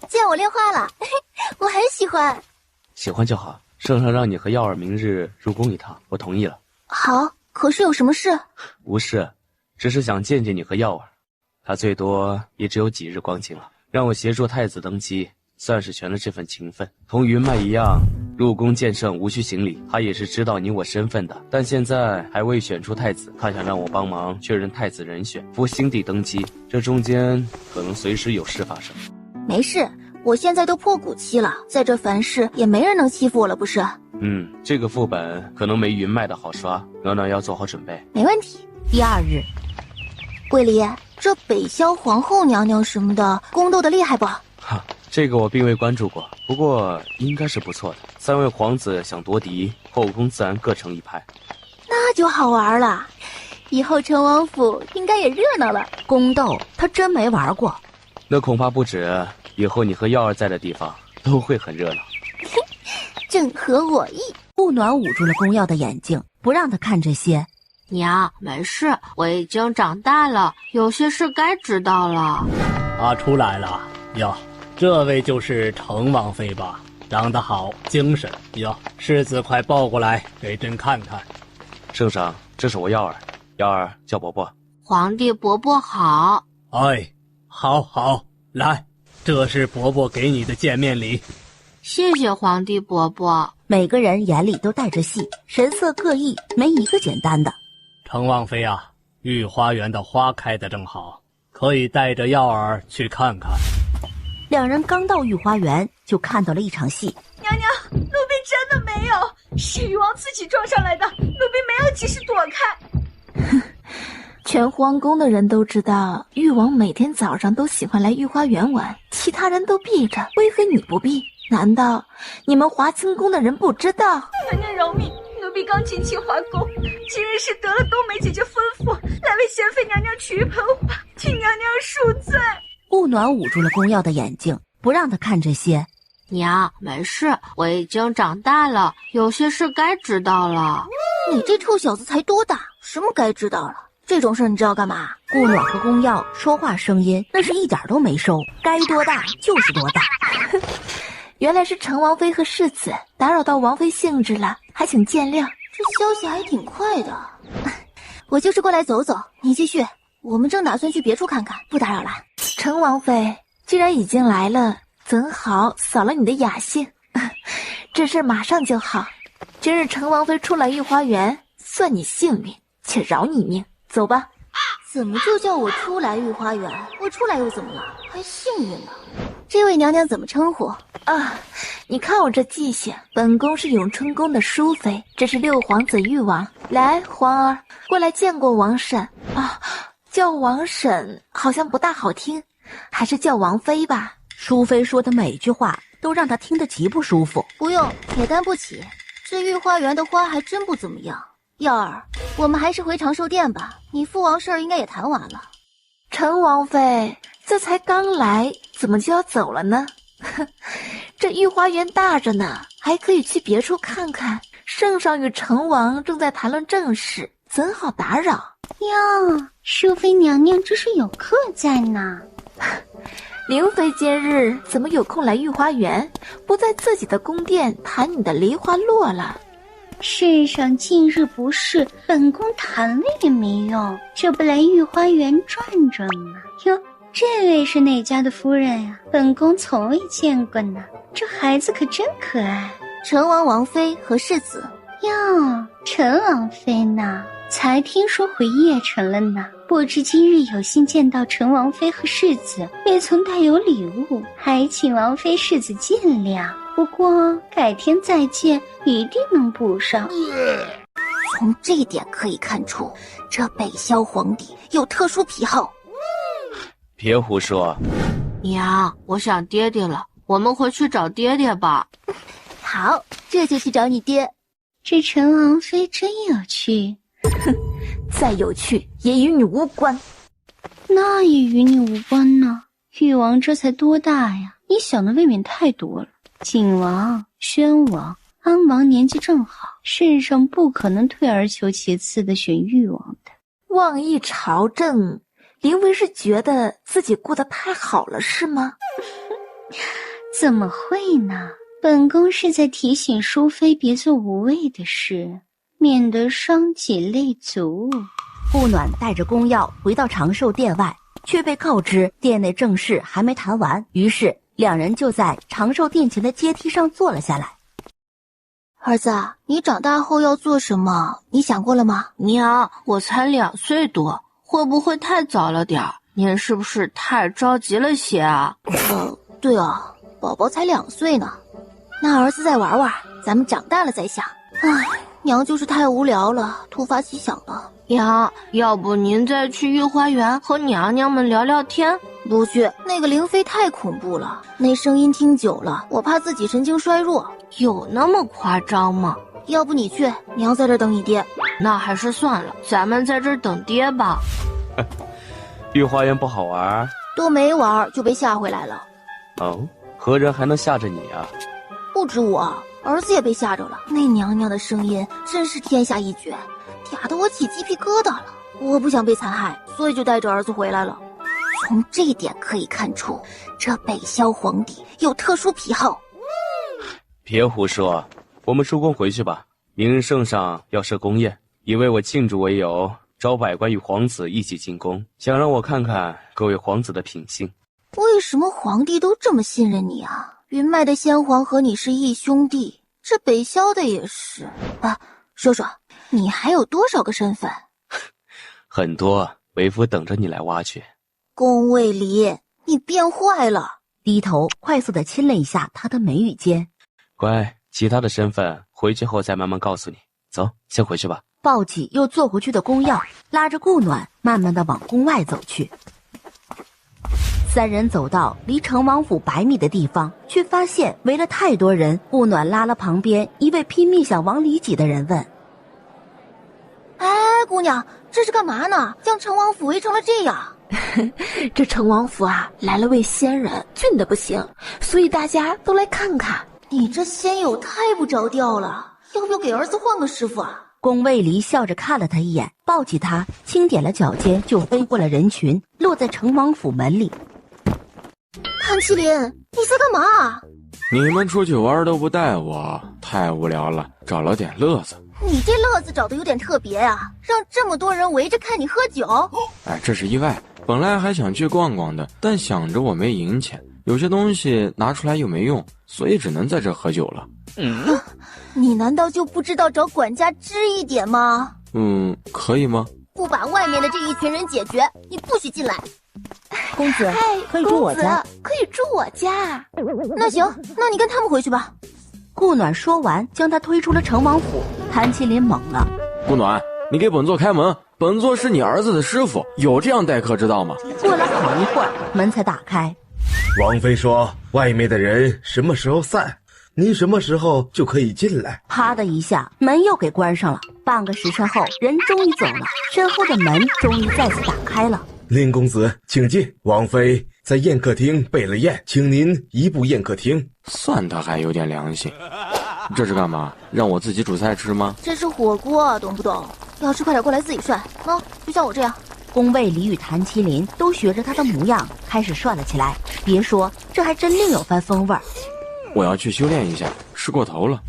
剑我炼化了，我很喜欢。喜欢就好，圣上让你和耀儿明日入宫一趟，我同意了。好，可是有什么事？无事，只是想见见你和耀儿。他最多也只有几日光景了，让我协助太子登基，算是全了这份情分。同云脉一样，入宫见圣无需行礼，他也是知道你我身份的。但现在还未选出太子，他想让我帮忙确认太子人选，扶新帝登基。这中间可能随时有事发生。没事，我现在都破骨期了，在这凡世也没人能欺负我了，不是？这个副本可能没云脉的好刷，暖暖要做好准备。没问题。第二日，卫离，这北萧皇后娘娘什么的，宫斗的厉害不？哈，这个我并未关注过，不过应该是不错的。三位皇子想夺嫡，后宫自然各成一派。那就好玩了，以后成王府应该也热闹了。宫斗他真没玩过。那恐怕不止，以后你和耀儿在的地方都会很热闹。正合我意。顾暖捂住了宫耀的眼睛，不让他看这些。娘，没事，我已经长大了，有些事该知道了。出来了哟，这位就是成王妃吧？长得好，精神哟。世子快抱过来给朕看看。圣上，这是我耀儿，耀儿叫伯伯。皇帝伯伯好。哎，好，来，这是伯伯给你的见面礼。谢谢皇帝伯伯。每个人眼里都带着戏，神色各异，没一个简单的。成王妃啊，御花园的花开得正好，可以带着耀儿去看看。两人刚到御花园，就看到了一场戏。娘娘，奴婢真的没有，是誉王自己撞上来的，奴婢没有及时躲开。全皇宫的人都知道，誉王每天早上都喜欢来御花园玩，其他人都避着，为何你不避？难道你们华清宫的人不知道？娘娘饶命，奴婢刚进清华宫，今日是得了冬梅姐姐吩咐，来为贤妃娘娘取一盆花，请娘娘恕罪。顾暖捂住了宫耀的眼睛，不让他看这些。娘，没事，我已经长大了，有些事该知道了。你这臭小子才多大，什么该知道了？这种事你知道干嘛？顾暖和宫耀说话声音那是一点都没收，该多大就是多大。原来是成王妃和世子，打扰到王妃兴致了，还请见谅。这消息还挺快的。我就是过来走走，你继续。我们正打算去别处看看，不打扰了。成王妃既然已经来了，怎好扫了你的雅兴？这事马上就好。今日成王妃出来御花园，算你幸运，且饶你一命。走吧。怎么就叫我出来御花园？我出来又怎么了？还幸运呢？这位娘娘怎么称呼？你看我这记性，本宫是永春宫的淑妃，这是六皇子誉王。来，皇儿，过来见过王婶。叫王婶好像不大好听，还是叫王妃吧。淑妃说的每句话都让他听得极不舒服。不用，也担不起。这御花园的花还真不怎么样。耀儿，我们还是回长寿殿吧，你父王事儿应该也谈完了。陈王妃，这才刚来，怎么就要走了呢？这御花园大着呢，还可以去别处看看。圣上与成王正在谈论正事，怎好打扰？哟，淑妃娘娘这是有客在呢。灵妃今日怎么有空来御花园，不在自己的宫殿谈你的梨花落了？世上近日不是，本宫谈了也没用，这不来御花园转转吗？哟，这位是哪家的夫人呀？本宫从未见过呢。这孩子可真可爱。成王王妃和世子。哟，陈王妃呢？才听说回邺城了呢，不知今日有幸见到陈王妃和世子，未曾带有礼物，还请王妃世子见谅。不过改天再见，一定能补上。从这一点可以看出，这北萧皇帝有特殊癖好。别胡说。娘，我想爹爹了，我们回去找爹爹吧。好，这就去找你爹。这陈王妃真有趣。哼，再有趣也与你无关。那也与你无关呢。誉王这才多大呀？你想的未免太多了。景王、宣王、安王年纪正好，世上不可能退而求其次的选誉王的。妄议朝政，灵妃是觉得自己过得太好了是吗？怎么会呢？本宫是在提醒淑妃别做无谓的事，免得伤己累足。顾暖带着宫药回到长寿殿外，却被告知殿内正事还没谈完，于是两人就在长寿殿前的阶梯上坐了下来。儿子，你长大后要做什么？你想过了吗？娘，我才2岁多，会不会太早了点儿？您是不是太着急了些啊？对啊，宝宝才2岁呢。那儿子再玩玩，咱们长大了再想。唉，娘就是太无聊了，突发奇想了。娘，要不您再去御花园和娘娘们聊聊天？不去，那个灵妃太恐怖了，那声音听久了，我怕自己神经衰弱。有那么夸张吗？要不你去，娘在这儿等你爹。那还是算了，咱们在这儿等爹吧。御花园不好玩？都没玩就被吓回来了。哦，何人还能吓着你啊？不止我，儿子也被吓着了。那娘娘的声音真是天下一绝，嗲得我起鸡皮疙瘩了。我不想被残害，所以就带着儿子回来了。从这一点可以看出，这北萧皇帝有特殊癖好。别胡说，我们出宫回去吧。明日圣上要设宫宴，以为我庆祝为由，招百官与皇子一起进宫，想让我看看各位皇子的品性。为什么皇帝都这么信任你啊？云脉的先皇和你是义兄弟，这北萧的也是。说说，你还有多少个身份？很多，为夫等着你来挖掘。宫卫离，你变坏了。低头快速地亲了一下他的眉宇间。乖，其他的身份回去后再慢慢告诉你。走，先回去吧。抱起又坐回去的宫药，拉着顾暖慢慢地往宫外走去。三人走到离成王府100米的地方，却发现围了太多人。顾暖拉了旁边一位拼命想往里挤的人问：哎，姑娘，这是干嘛呢？将成王府围成了这样。这成王府啊，来了位仙人，俊得不行，所以大家都来看看。你这仙友太不着调了，要不要给儿子换个师傅啊？宫卫离笑着看了他一眼，抱起他轻点了脚尖，就飞过了人群，落在成王府门里。谭麒麟，你在干嘛？你们出去玩都不带我，太无聊了，找了点乐子。你这乐子找的有点特别啊，让这么多人围着看你喝酒。哎，这是意外，本来还想去逛逛的，但想着我没银钱，有些东西拿出来又没用，所以只能在这喝酒了。你难道就不知道找管家支一点吗？可以吗？不把外面的这一群人解决，你不许进来。公子，可以住我家，可以住我家。那行，那你跟他们回去吧。顾暖说完，将他推出了成王府。谭麒麟懵了：顾暖，你给本座开门，本座是你儿子的师傅，有这样待客之道吗？过了好一会儿，门才打开。王妃说外面的人什么时候散，您什么时候就可以进来。啪的一下，门又给关上了。半个时辰后，人终于走了，身后的门终于再次打开了。林公子，请进。王妃在宴客厅备了宴，请您移步宴客厅。算他还有点良心。这是干嘛？让我自己煮菜吃吗？这是火锅，懂不懂？要吃快点过来自己涮。就像我这样。宫卫里与谭麒麟都学着他的模样开始涮了起来。别说，这还真另有番风味儿。我要去修炼一下，吃过头了。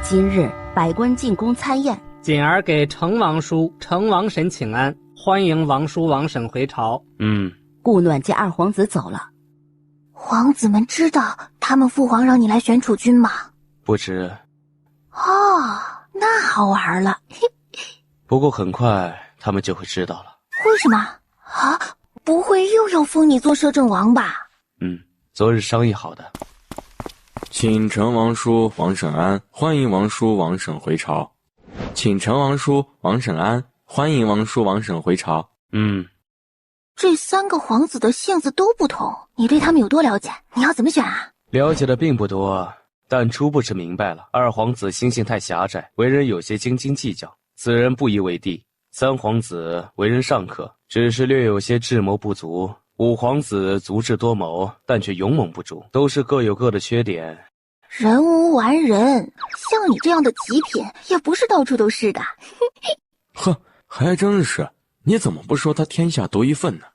今日百官进宫参宴，锦儿给成王叔、成王婶请安，欢迎王叔王婶回朝。顾暖见二皇子走了，皇子们知道他们父皇让你来选储君吗？不知。哦，那好玩了。不过很快他们就会知道了。为什么啊？不会又要封你做摄政王吧？昨日商议好的。请陈王叔王婶安，欢迎王叔王婶回朝。请陈王叔王婶安，欢迎王叔王婶回朝。这3个皇子的性子都不同，你对他们有多了解？你要怎么选啊？了解的并不多，但初步是明白了。二皇子心性太狭窄，为人有些斤斤计较，此人不宜为帝。3皇子为人尚可，只是略有些智谋不足。5皇子足智多谋，但却勇猛不足，都是各有各的缺点。人无完人，像你这样的极品也不是到处都是的。呵，还真是。你怎么不说他天下独一份呢？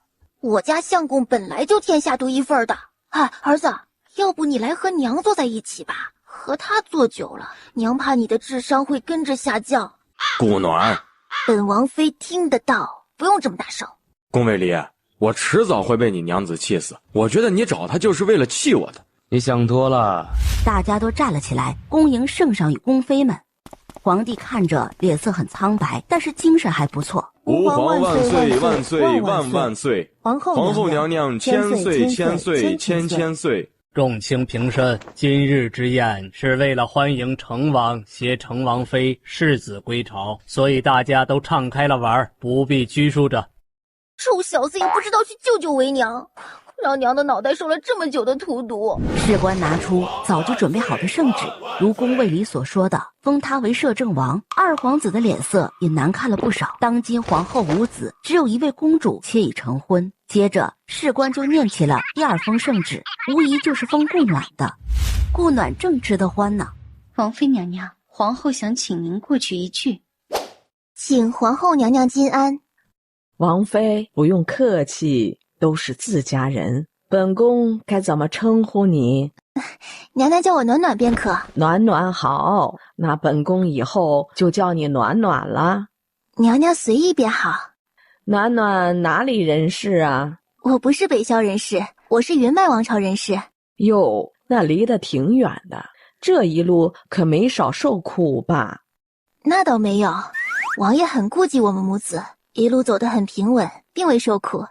我家相公本来就天下独一份的。哎，儿子，要不你来和娘坐在一起吧？和他坐久了，娘怕你的智商会跟着下降。顾暖，本王妃听得到，不用这么大声。宫卫里，我迟早会被你娘子气死。我觉得你找他就是为了气我的。你想多了。大家都站了起来，恭迎圣上与宫妃们。皇帝看着脸色很苍白，但是精神还不错。吾皇万岁万岁万万岁！皇后娘娘千岁千岁千千岁！众卿平身，今日之宴是为了欢迎成王携成王妃世子归朝，所以大家都敞开了玩，不必拘束着。臭小子也不知道去救救为娘，让娘的脑袋受了这么久的荼毒。士官拿出早就准备好的圣旨，如宫卫里所说的，封他为摄政王。二皇子的脸色也难看了不少。当今皇后无子，只有一位公主且已成婚。接着士官就念起了第2封圣旨，无疑就是封顾暖的。顾暖正吃得欢呢。王妃娘娘，皇后想请您过去一句。请皇后娘娘金安。王妃不用客气，都是自家人，本宫该怎么称呼你？娘娘叫我暖暖便可。暖暖好，那本宫以后就叫你暖暖了。娘娘随意便好。暖暖哪里人士啊？我不是北萧人士，我是云脉王朝人士。哟，那离得挺远的，这一路可没少受苦吧？那倒没有，王爷很顾忌我们母子，一路走得很平稳，并未受苦。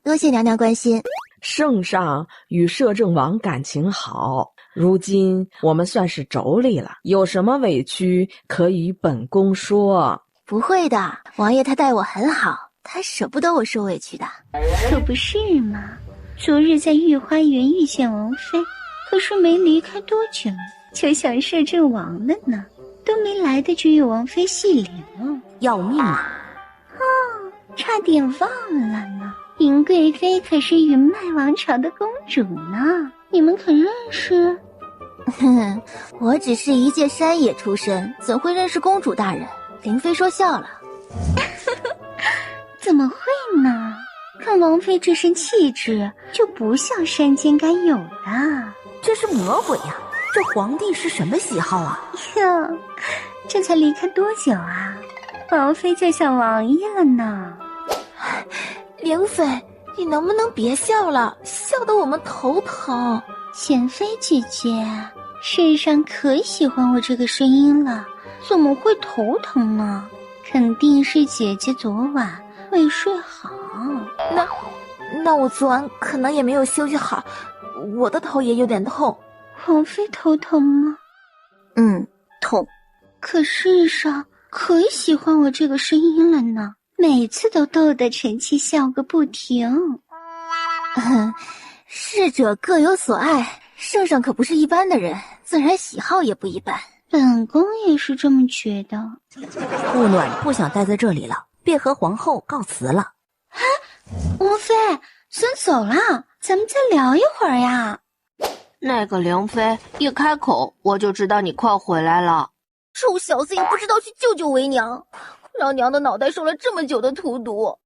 多谢娘娘关心。圣上与摄政王感情好，如今我们算是妯娌了，有什么委屈可与本宫说。不会的，王爷他待我很好，他舍不得我受委屈的。可不是嘛，昨日在御花园遇见王妃，可是没离开多久就想摄政王了呢，都没来得及与王妃细聊，要命啊！差点忘了呢，云贵妃可是云脉王朝的公主呢，你们可认识？我只是一介山野出身，怎会认识公主大人？灵妃说笑了。怎么会呢？看王妃这身气质，就不像山间该有的。这是魔鬼呀！这皇帝是什么喜好啊？哟，这才离开多久啊？王妃就想王爷了呢。灵妃，你能不能别笑了？笑得我们头疼。贤妃姐姐，世上可喜欢我这个声音了，怎么会头疼呢？肯定是姐姐昨晚未睡好。那我昨晚可能也没有休息好，我的头也有点痛。王妃头疼吗？痛。可世上可喜欢我这个声音了呢，每次都逗得臣妾笑个不停。逝者各有所爱，圣上可不是一般的人，自然喜好也不一般。本宫也是这么觉得。顾暖不想待在这里了，便和皇后告辞了。王妃，先走了，咱们再聊一会儿呀。那个灵妃一开口，我就知道你快回来了。臭小子也不知道去救救为娘，让娘的脑袋受了这么久的荼毒。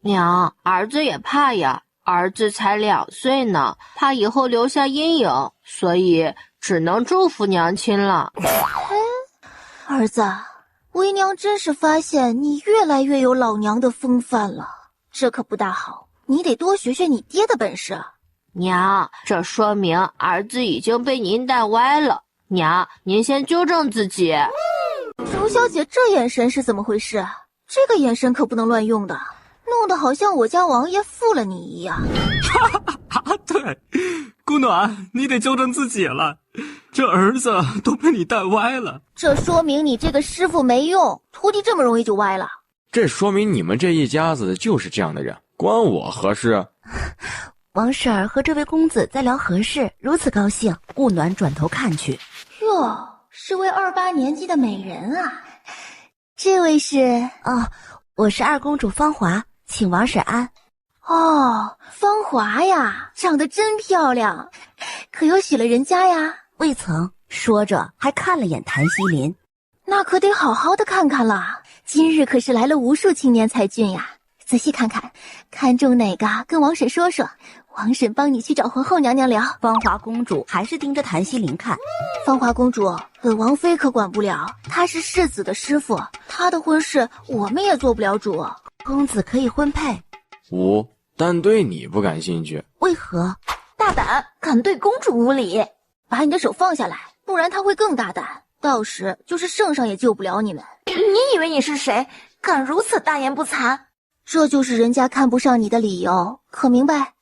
娘，儿子也怕呀，儿子才2岁呢，怕以后留下阴影，所以只能祝福娘亲了。儿子，为娘真是发现你越来越有老娘的风范了，这可不大好，你得多学学你爹的本事。娘，这说明儿子已经被您带歪了，娘，您先纠正自己。荣小姐这眼神是怎么回事？这个眼神可不能乱用的，弄得好像我家王爷负了你一样。对，姑暖，你得纠正自己了，这儿子都被你带歪了。这说明你这个师傅没用，徒弟这么容易就歪了。这说明你们这一家子就是这样的人，关我何事？王婶儿和这位公子在聊何事，如此高兴。顾暖转头看去，哟，是位28年纪的美人啊。这位是……我是二公主芳华，请王婶安。哦，芳华呀，长得真漂亮，可有许了人家呀？未曾。说着还看了眼谭西林，那可得好好的看看了。今日可是来了无数青年才俊呀，仔细看看，看中哪个跟王婶说说，王婶帮你去找皇后娘娘聊。芳华公主还是盯着谭西林看。芳华公主，本王妃可管不了，她是世子的师傅，她的婚事我们也做不了主。公子可以婚配。但对你不感兴趣。为何？大胆，敢对公主无礼！把你的手放下来，不然她会更大胆，到时就是圣上也救不了你们。你以为你是谁？敢如此大言不惭？这就是人家看不上你的理由，可明白？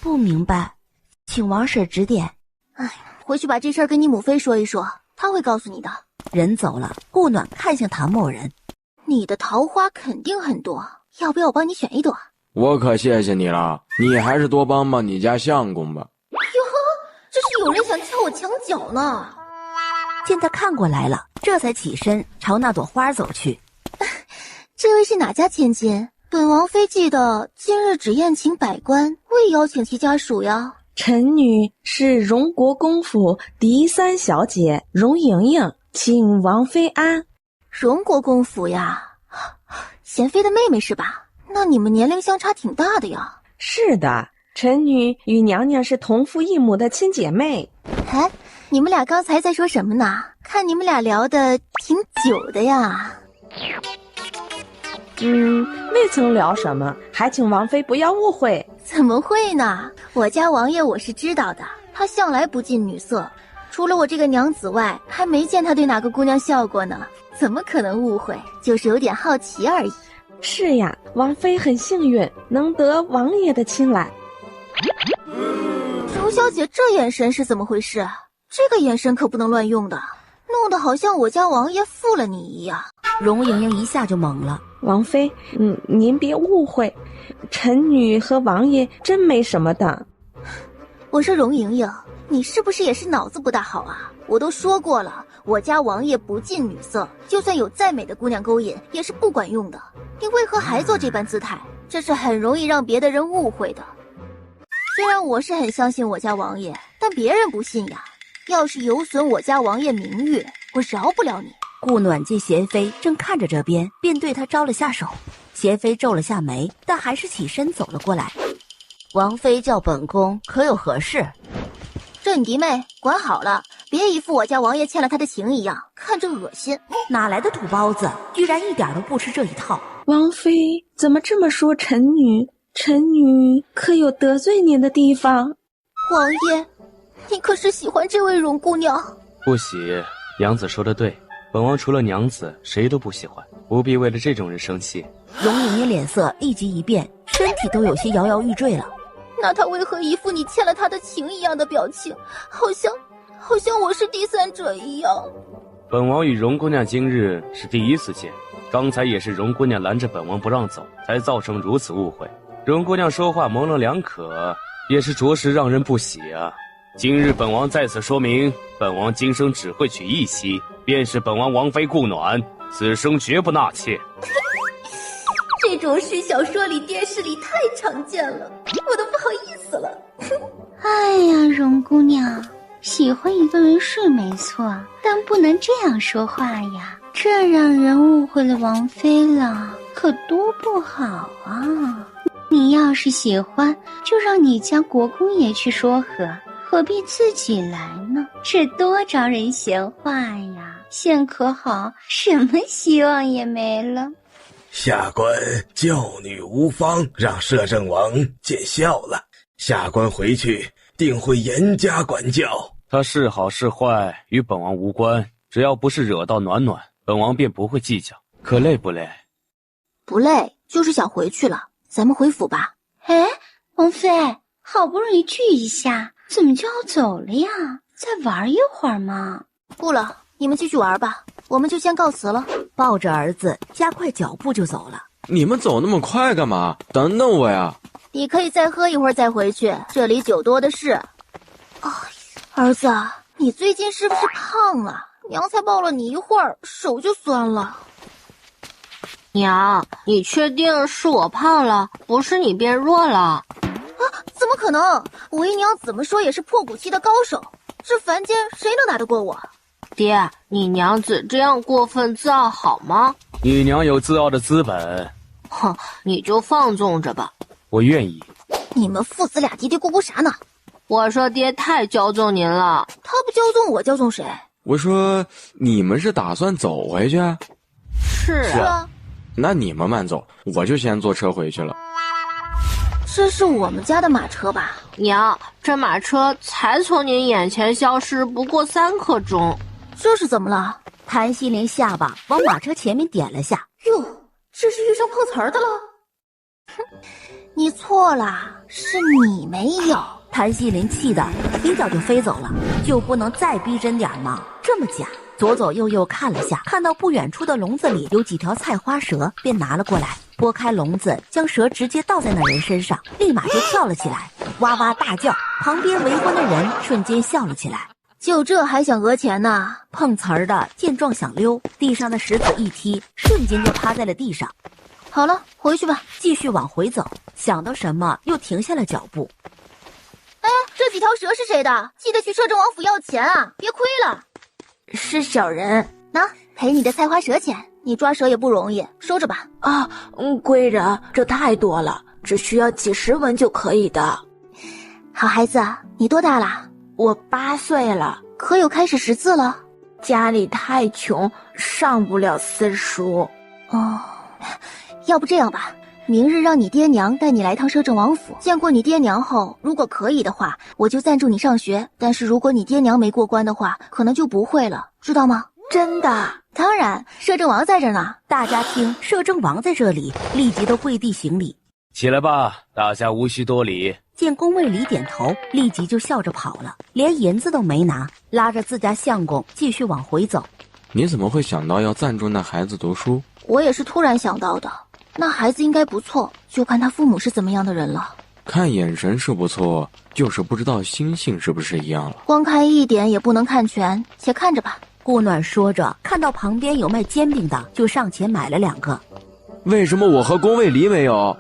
不明白，请王婶指点。回去把这事儿跟你母妃说一说，她会告诉你的。人走了，顾暖看向谭某人，你的桃花肯定很多，要不要我帮你选一朵？我可谢谢你了，你还是多帮帮你家相公吧。哟，这是有人想撬我墙角呢。见他看过来了，这才起身朝那朵花走去。这位是哪家千金？本王妃记得今日只宴请百官，未邀请其家属呀。臣女是荣国公府第3小姐荣莹莹，请王妃安。荣国公府呀，贤妃的妹妹是吧？那你们年龄相差挺大的呀。是的，臣女与娘娘是同父异母的亲姐妹。你们俩刚才在说什么呢？看你们俩聊得挺久的呀。未曾聊什么，还请王妃不要误会。怎么会呢？我家王爷我是知道的，他向来不近女色，除了我这个娘子外，还没见他对哪个姑娘笑过呢，怎么可能误会？就是有点好奇而已。是呀，王妃很幸运能得王爷的青睐。荣小姐这眼神是怎么回事？这个眼神可不能乱用的，弄得好像我家王爷负了你一样。荣莹莹一下就懵了。王妃，您别误会，臣女和王爷真没什么的。我说荣莹莹，你是不是也是脑子不大好啊？我都说过了，我家王爷不近女色，就算有再美的姑娘勾引，也是不管用的。你为何还做这般姿态？这是很容易让别的人误会的。虽然我是很相信我家王爷，但别人不信呀。要是有损我家王爷名誉，我饶不了你。顾暖见贤妃正看着这边，便对他招了下手。贤妃皱了下眉，但还是起身走了过来。王妃叫本宫，可有何事？这你弟妹管好了，别一副我家王爷欠了他的情一样，看着恶心。哪来的土包子，居然一点都不吃这一套。王妃怎么这么说臣女？臣女可有得罪您的地方？王爷，你可是喜欢这位荣姑娘？不喜，娘子说的对，本王除了娘子谁都不喜欢，不必为了这种人生气。荣莹莹脸色立即一变，身体都有些摇摇欲坠了。那他为何一副你欠了他的情一样的表情，好像我是第三者一样？本王与荣姑娘今日是第一次见，刚才也是荣姑娘拦着本王不让走，才造成如此误会。荣姑娘说话模棱两可，也是着实让人不喜啊。今日本王在此说明，本王今生只会娶一妻，便是本王王妃顾暖，此生绝不纳妾。这种事小说里电视里太常见了，我都不好意思了。哎呀，荣姑娘，喜欢一个人是没错，但不能这样说话呀，这让人误会了王妃了。可多不好啊！你要是喜欢，就让你家国公爷去说和，何必自己来呢？这多招人闲话呀！现可好，什么希望也没了。下官教女无方，让摄政王见笑了。下官回去定会严加管教。他是好是坏与本王无关，只要不是惹到暖暖，本王便不会计较。可累不累？不累，就是想回去了。咱们回府吧。哎，王妃，好不容易聚一下，怎么就要走了呀？再玩一会儿嘛。不了，你们继续玩吧，我们就先告辞了。抱着儿子加快脚步就走了。你们走那么快干嘛？等等我呀！你可以再喝一会儿再回去，这里酒多的是。儿子，你最近是不是胖了？娘才抱了你一会儿，手就酸了。娘，你确定是我胖了，不是你变弱了？啊，怎么可能？为娘怎么说也是破骨期的高手，这凡间谁能打得过我？爹，你娘子这样过分自傲好吗？你娘有自傲的资本。哼，你就放纵着吧。我愿意。你们父子俩嘀嘀咕咕啥呢？我说爹太骄纵您了。他不骄纵我骄纵谁？我说你们是打算走回去？是啊。那你们慢走，我就先坐车回去了。这是我们家的马车吧？娘，这马车才从您眼前消失不过3刻钟。这是怎么了？谭西林下巴往马车前面点了下。哟，这是遇上碰瓷儿的了。哼，你错了，是你没有。谭西林气得飞脚就飞走了，就不能再逼真点吗？这么假？左左右右看了下，看到不远处的笼子里有几条菜花蛇，便拿了过来，拨开笼子，将蛇直接倒在那人身上，立马就跳了起来，哇哇大叫。旁边围观的人瞬间笑了起来。就这还想讹钱呢？碰瓷儿的见状想溜，地上的石子一踢，瞬间就趴在了地上。好了，回去吧，继续往回走。想到什么，又停下了脚步。哎，这几条蛇是谁的？记得去摄政王府要钱啊，别亏了。是小人，拿赔你的菜花蛇钱，你抓蛇也不容易，收着吧。啊，贵人，这太多了，只需要几10文就可以的。好孩子，你多大了？我8岁了。可有开始识字了？家里太穷，上不了私塾。哦，要不这样吧，明日让你爹娘带你来趟摄政王府，见过你爹娘后，如果可以的话，我就赞助你上学，但是如果你爹娘没过关的话，可能就不会了，知道吗？真的？当然，摄政王在这呢。大家听摄政王在这里，立即都跪地行礼。起来吧，大家无需多礼。见宫卫里点头，立即就笑着跑了，连银子都没拿，拉着自家相公继续往回走。你怎么会想到要赞助那孩子读书？我也是突然想到的。那孩子应该不错，就看他父母是怎么样的人了。看眼神是不错，就是不知道心性是不是一样了。光看一点也不能看全，且看着吧。顾暖说着，看到旁边有卖煎饼的，就上前买了2个。为什么我和宫卫离没有？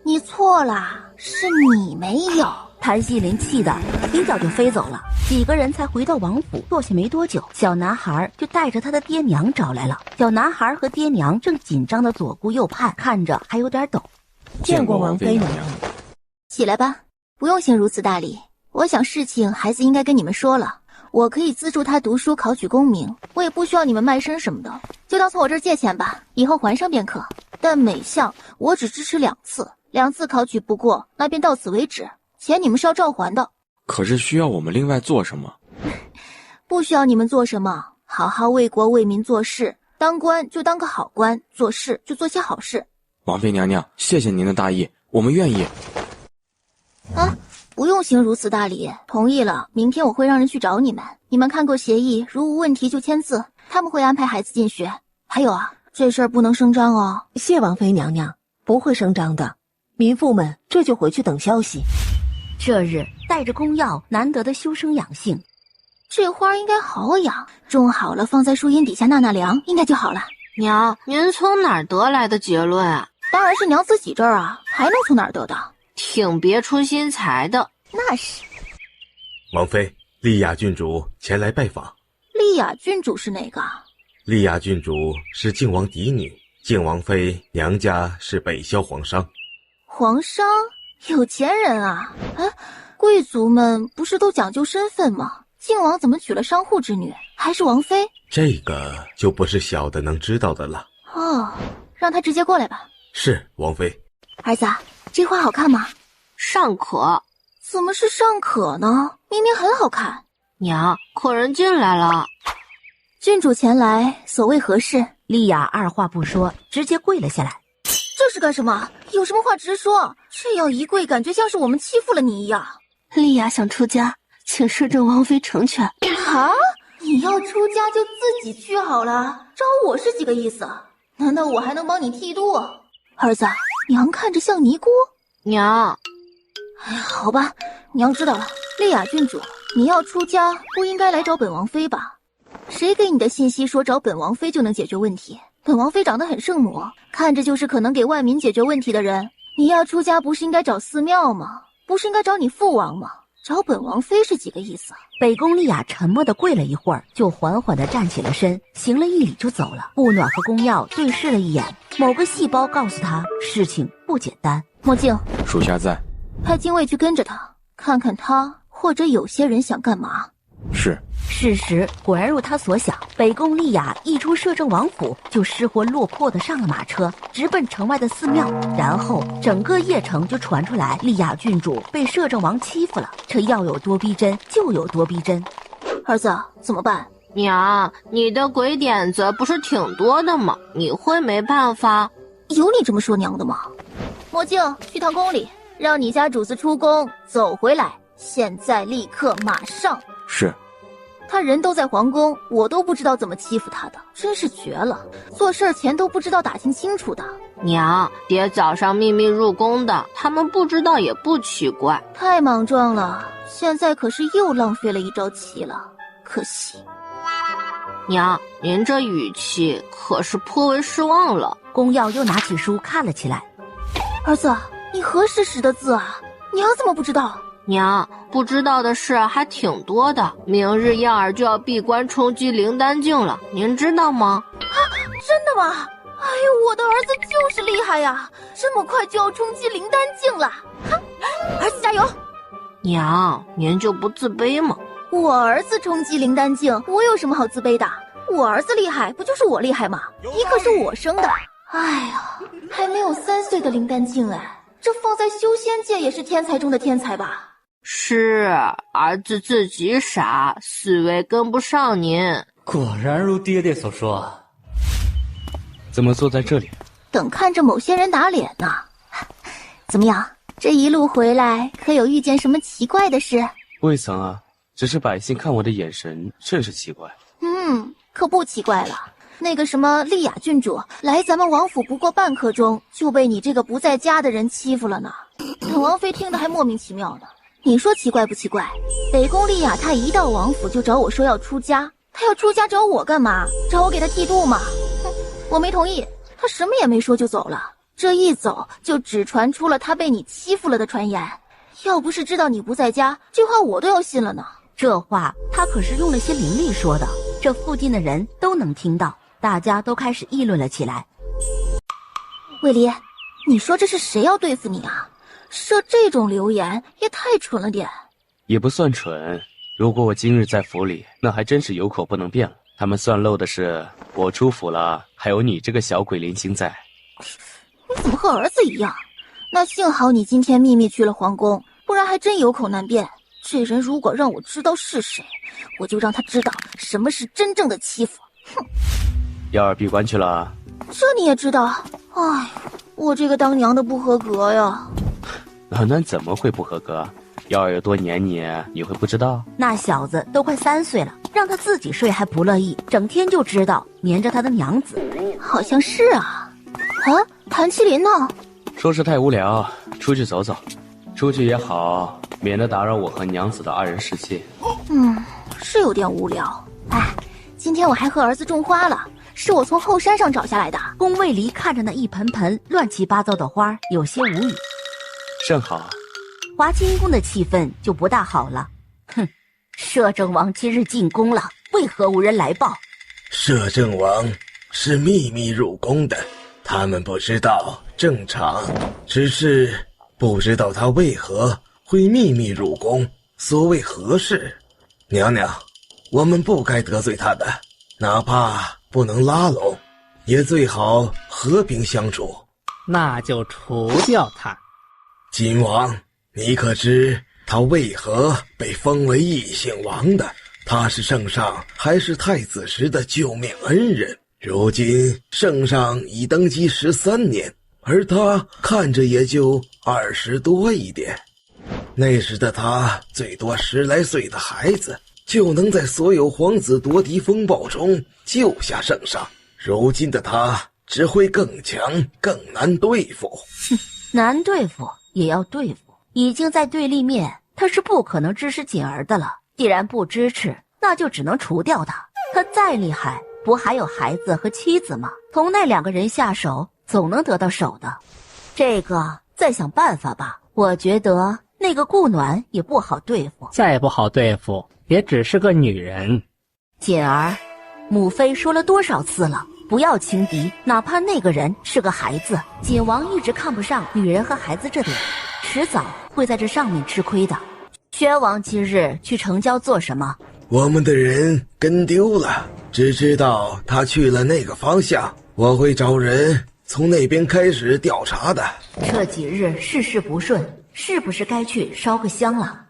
你错了，是你没有。谭西林气得飞脚就飞走了。几个人才回到王府，坐下没多久，小男孩就带着他的爹娘找来了。小男孩和爹娘正紧张的左顾右盼，看着还有点抖。见过王妃娘娘。起来吧，不用先如此大礼。我想事情孩子应该跟你们说了，我可以资助他读书考取功名，我也不需要你们卖身什么的，就当从我这儿借钱吧，以后还上便可。但每项我只支持2次，2次考取不过，那便到此为止。钱你们是要照还的。可是需要我们另外做什么？不需要你们做什么，好好为国为民做事，当官就当个好官，做事就做些好事。王妃娘娘，谢谢您的大义，我们愿意。啊，不用行如此大礼，同意了，明天我会让人去找你们。你们看过协议，如无问题就签字，他们会安排孩子进学。还有啊，这事儿不能声张哦。谢王妃娘娘，不会声张的。民妇们这就回去等消息。这日带着公药，难得的修身养性。这花应该好养，种好了放在树荫底下纳纳凉，应该就好了。娘，您从哪儿得来的结论啊？当然是娘自己这儿啊，还能从哪儿得的？挺别出心裁的。那是。王妃，丽雅郡主前来拜访。丽雅郡主是哪个？丽雅郡主是靖王嫡女，靖王妃娘家是北萧皇商。皇商？有钱人啊！哎，贵族们不是都讲究身份吗？靖王怎么娶了商户之女，还是王妃？这个就不是小的能知道的了。哦，让他直接过来吧。是，王妃。儿子，这花好看吗？尚可。怎么是尚可呢？明明很好看。娘，客人进来了。郡主前来，所谓何事？丽雅二话不说，直接跪了下来。这是干什么？有什么话直说，这样一跪，感觉像是我们欺负了你一样。丽雅想出家，请摄政王妃成全。啊！你要出家就自己去好了，找我是几个意思？难道我还能帮你剃度？儿子，娘看着像尼姑。娘，哎，好吧，娘知道了。丽雅郡主，你要出家不应该来找本王妃吧？谁给你的信息说找本王妃就能解决问题？本王妃长得很圣母，看着就是可能给万民解决问题的人。你要出家不是应该找寺庙吗？不是应该找你父王吗？找本王妃是几个意思？北宫丽雅沉默地跪了一会儿，就缓缓地站起了身，行了一礼就走了。顾暖和宫耀对视了一眼，某个细胞告诉他事情不简单。墨镜，属下在。派禁卫去跟着他，看看他或者有些人想干嘛。是。事实果然如他所想，北宫丽雅一出摄政王府，就失魂落魄地上了马车，直奔城外的寺庙。然后整个邺城就传出来丽雅郡主被摄政王欺负了，这要有多逼真就有多逼真。儿子，怎么办？娘，你的鬼点子不是挺多的吗？你会没办法？有你这么说娘的吗？墨镜，去趟宫里，让你家主子出宫走回来，现在立刻马上。是。他人都在皇宫，我都不知道怎么欺负他的，真是绝了！做事前都不知道打听清楚的。娘，爹早上秘密入宫的，他们不知道也不奇怪。太莽撞了，现在可是又浪费了一招棋了，可惜。娘，您这语气可是颇为失望了。宫耀又拿起书看了起来。儿子，你何时识的字啊？娘怎么不知道？娘，不知道的事还挺多的。明日燕儿就要闭关冲击灵丹境了，您知道吗？啊，真的吗？哎呦，我的儿子就是厉害呀！这么快就要冲击灵丹境了，儿子加油！娘，您就不自卑吗？我儿子冲击灵丹境，我有什么好自卑的？我儿子厉害，不就是我厉害吗？你可是我生的。哎呀，还没有3岁的灵丹境哎，这放在修仙界也是天才中的天才吧？是，儿子自己傻，思维跟不上您。果然如爹爹所说。怎么坐在这里？等看着某些人打脸呢。怎么样？这一路回来，可有遇见什么奇怪的事？未曾啊，只是百姓看我的眼神甚是奇怪。可不奇怪了。那个什么丽雅郡主来咱们王府不过半刻钟，就被你这个不在家的人欺负了呢。本王妃听得还莫名其妙呢。你说奇怪不奇怪？北宫丽雅她一到王府就找我说要出家，她要出家找我干嘛？找我给她剃度吗？哼，我没同意，她什么也没说就走了。这一走就只传出了她被你欺负了的传言。要不是知道你不在家，这话我都要信了呢。这话他可是用了些灵力说的，这附近的人都能听到，大家都开始议论了起来。魏离，你说这是谁要对付你啊？设这种流言也太蠢了点。也不算蠢，如果我今日在府里，那还真是有口不能辩了。他们算漏的是我出府了，还有你这个小鬼灵星在。你怎么和儿子一样？那幸好你今天秘密去了皇宫，不然还真有口难辩。这人如果让我知道是谁，我就让他知道什么是真正的欺负。哼！幺儿闭关去了，这你也知道？哎，我这个当娘的不合格呀。那怎么会不合格？幺儿有多黏你，你会不知道？那小子都快3岁了，让他自己睡还不乐意，整天就知道黏着他的娘子。好像是啊。啊，谭麒麟呢？说是太无聊，出去走走。出去也好，免得打扰我和娘子的2人世界。是有点无聊。哎，今天我还和儿子种花了，是我从后山上找下来的。宫卫离看着那一盆盆乱七八糟的花，有些无语。甚好。华清宫的气氛就不大好了。哼，摄政王今日进宫了，为何无人来报？摄政王是秘密入宫的，他们不知道正常，只是不知道他为何会秘密入宫。所谓何事？娘娘，我们不该得罪他的，哪怕不能拉拢，也最好和平相处。那就除掉他。晋王，你可知他为何被封为异姓王的？他是圣上还是太子时的救命恩人？如今圣上已登基13年，而他看着也就20多一点。那时的他最多10来岁的孩子，就能在所有皇子夺嫡风暴中救下圣上。如今的他只会更强，更难对付。哼，难对付也要对付。已经在对立面，他是不可能支持锦儿的了。既然不支持，那就只能除掉他。他再厉害，不还有孩子和妻子吗？从那2个人下手，总能得到手的。这个再想办法吧。我觉得那个顾暖也不好对付。再不好对付，也只是个女人。锦儿，母妃说了多少次了，不要轻敌，哪怕那个人是个孩子。锦王一直看不上女人和孩子这点，迟早会在这上面吃亏的。薛王今日去城郊做什么？我们的人跟丢了，只知道他去了那个方向。我会找人从那边开始调查的。这几日事事不顺，是不是该去烧个香了？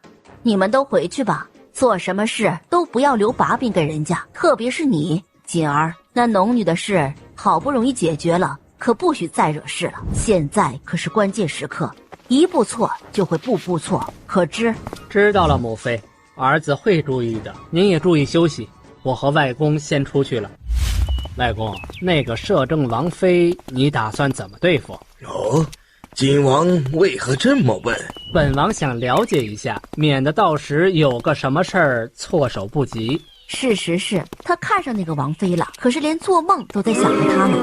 你们都回去吧，做什么事都不要留把柄给人家，特别是你锦儿，那农女的事好不容易解决了，可不许再惹事了。现在可是关键时刻，一步错就会步步错，可知？知道了，母妃，儿子会注意的。您也注意休息，我和外公先出去了。外公，那个摄政王妃，你打算怎么对付？哦，晋王为何这么问？本王想了解一下，免得到时有个什么事儿措手不及。事实是他看上那个王妃了，可是连做梦都在想着她呢。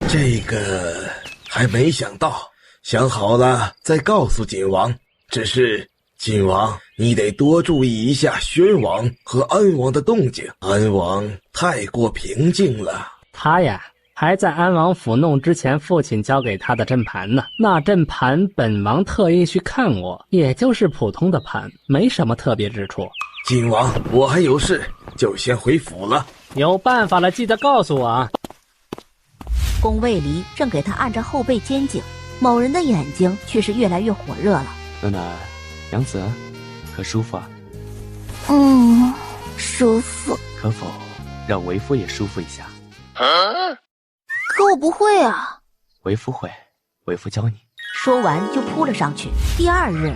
这个还没想到，想好了再告诉晋王。只是晋王，你得多注意一下宣王和安王的动静。安王太过平静了。他呀，还在安王府弄之前父亲交给他的阵盘呢。那阵盘本王特意去看过，也就是普通的盘，没什么特别之处。晋王，我还有事，就先回府了。有办法了记得告诉我啊。宫卫离正给他按着后背肩颈，某人的眼睛却是越来越火热了。暖暖，娘子，可舒服啊？舒服。可否让为夫也舒服一下？可我不会啊。为夫会，为夫教你。说完就扑了上去。第2日，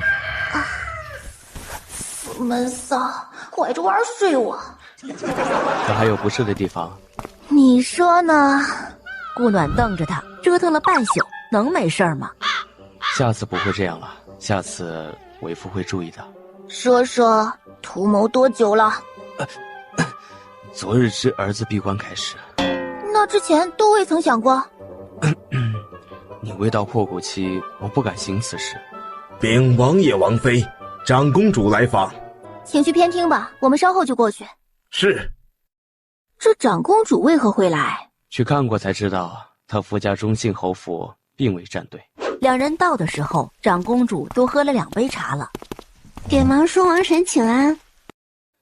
闷骚，拐着弯睡我。可还有不适的地方？你说呢？顾暖瞪着他，折腾了半宿，能没事吗？下次不会这样了，下次为夫会注意的。说说图谋多久了？昨日之儿子闭关开始。那之前都未曾想过。你未到破骨期，我不敢行此事。禀王爷王妃，长公主来访。请去偏厅吧，我们稍后就过去。是。这长公主为何会来？去看过才知道，她夫家中信侯府并未站队。2人到的时候，长公主都喝了2杯茶了。给王叔王婶请安。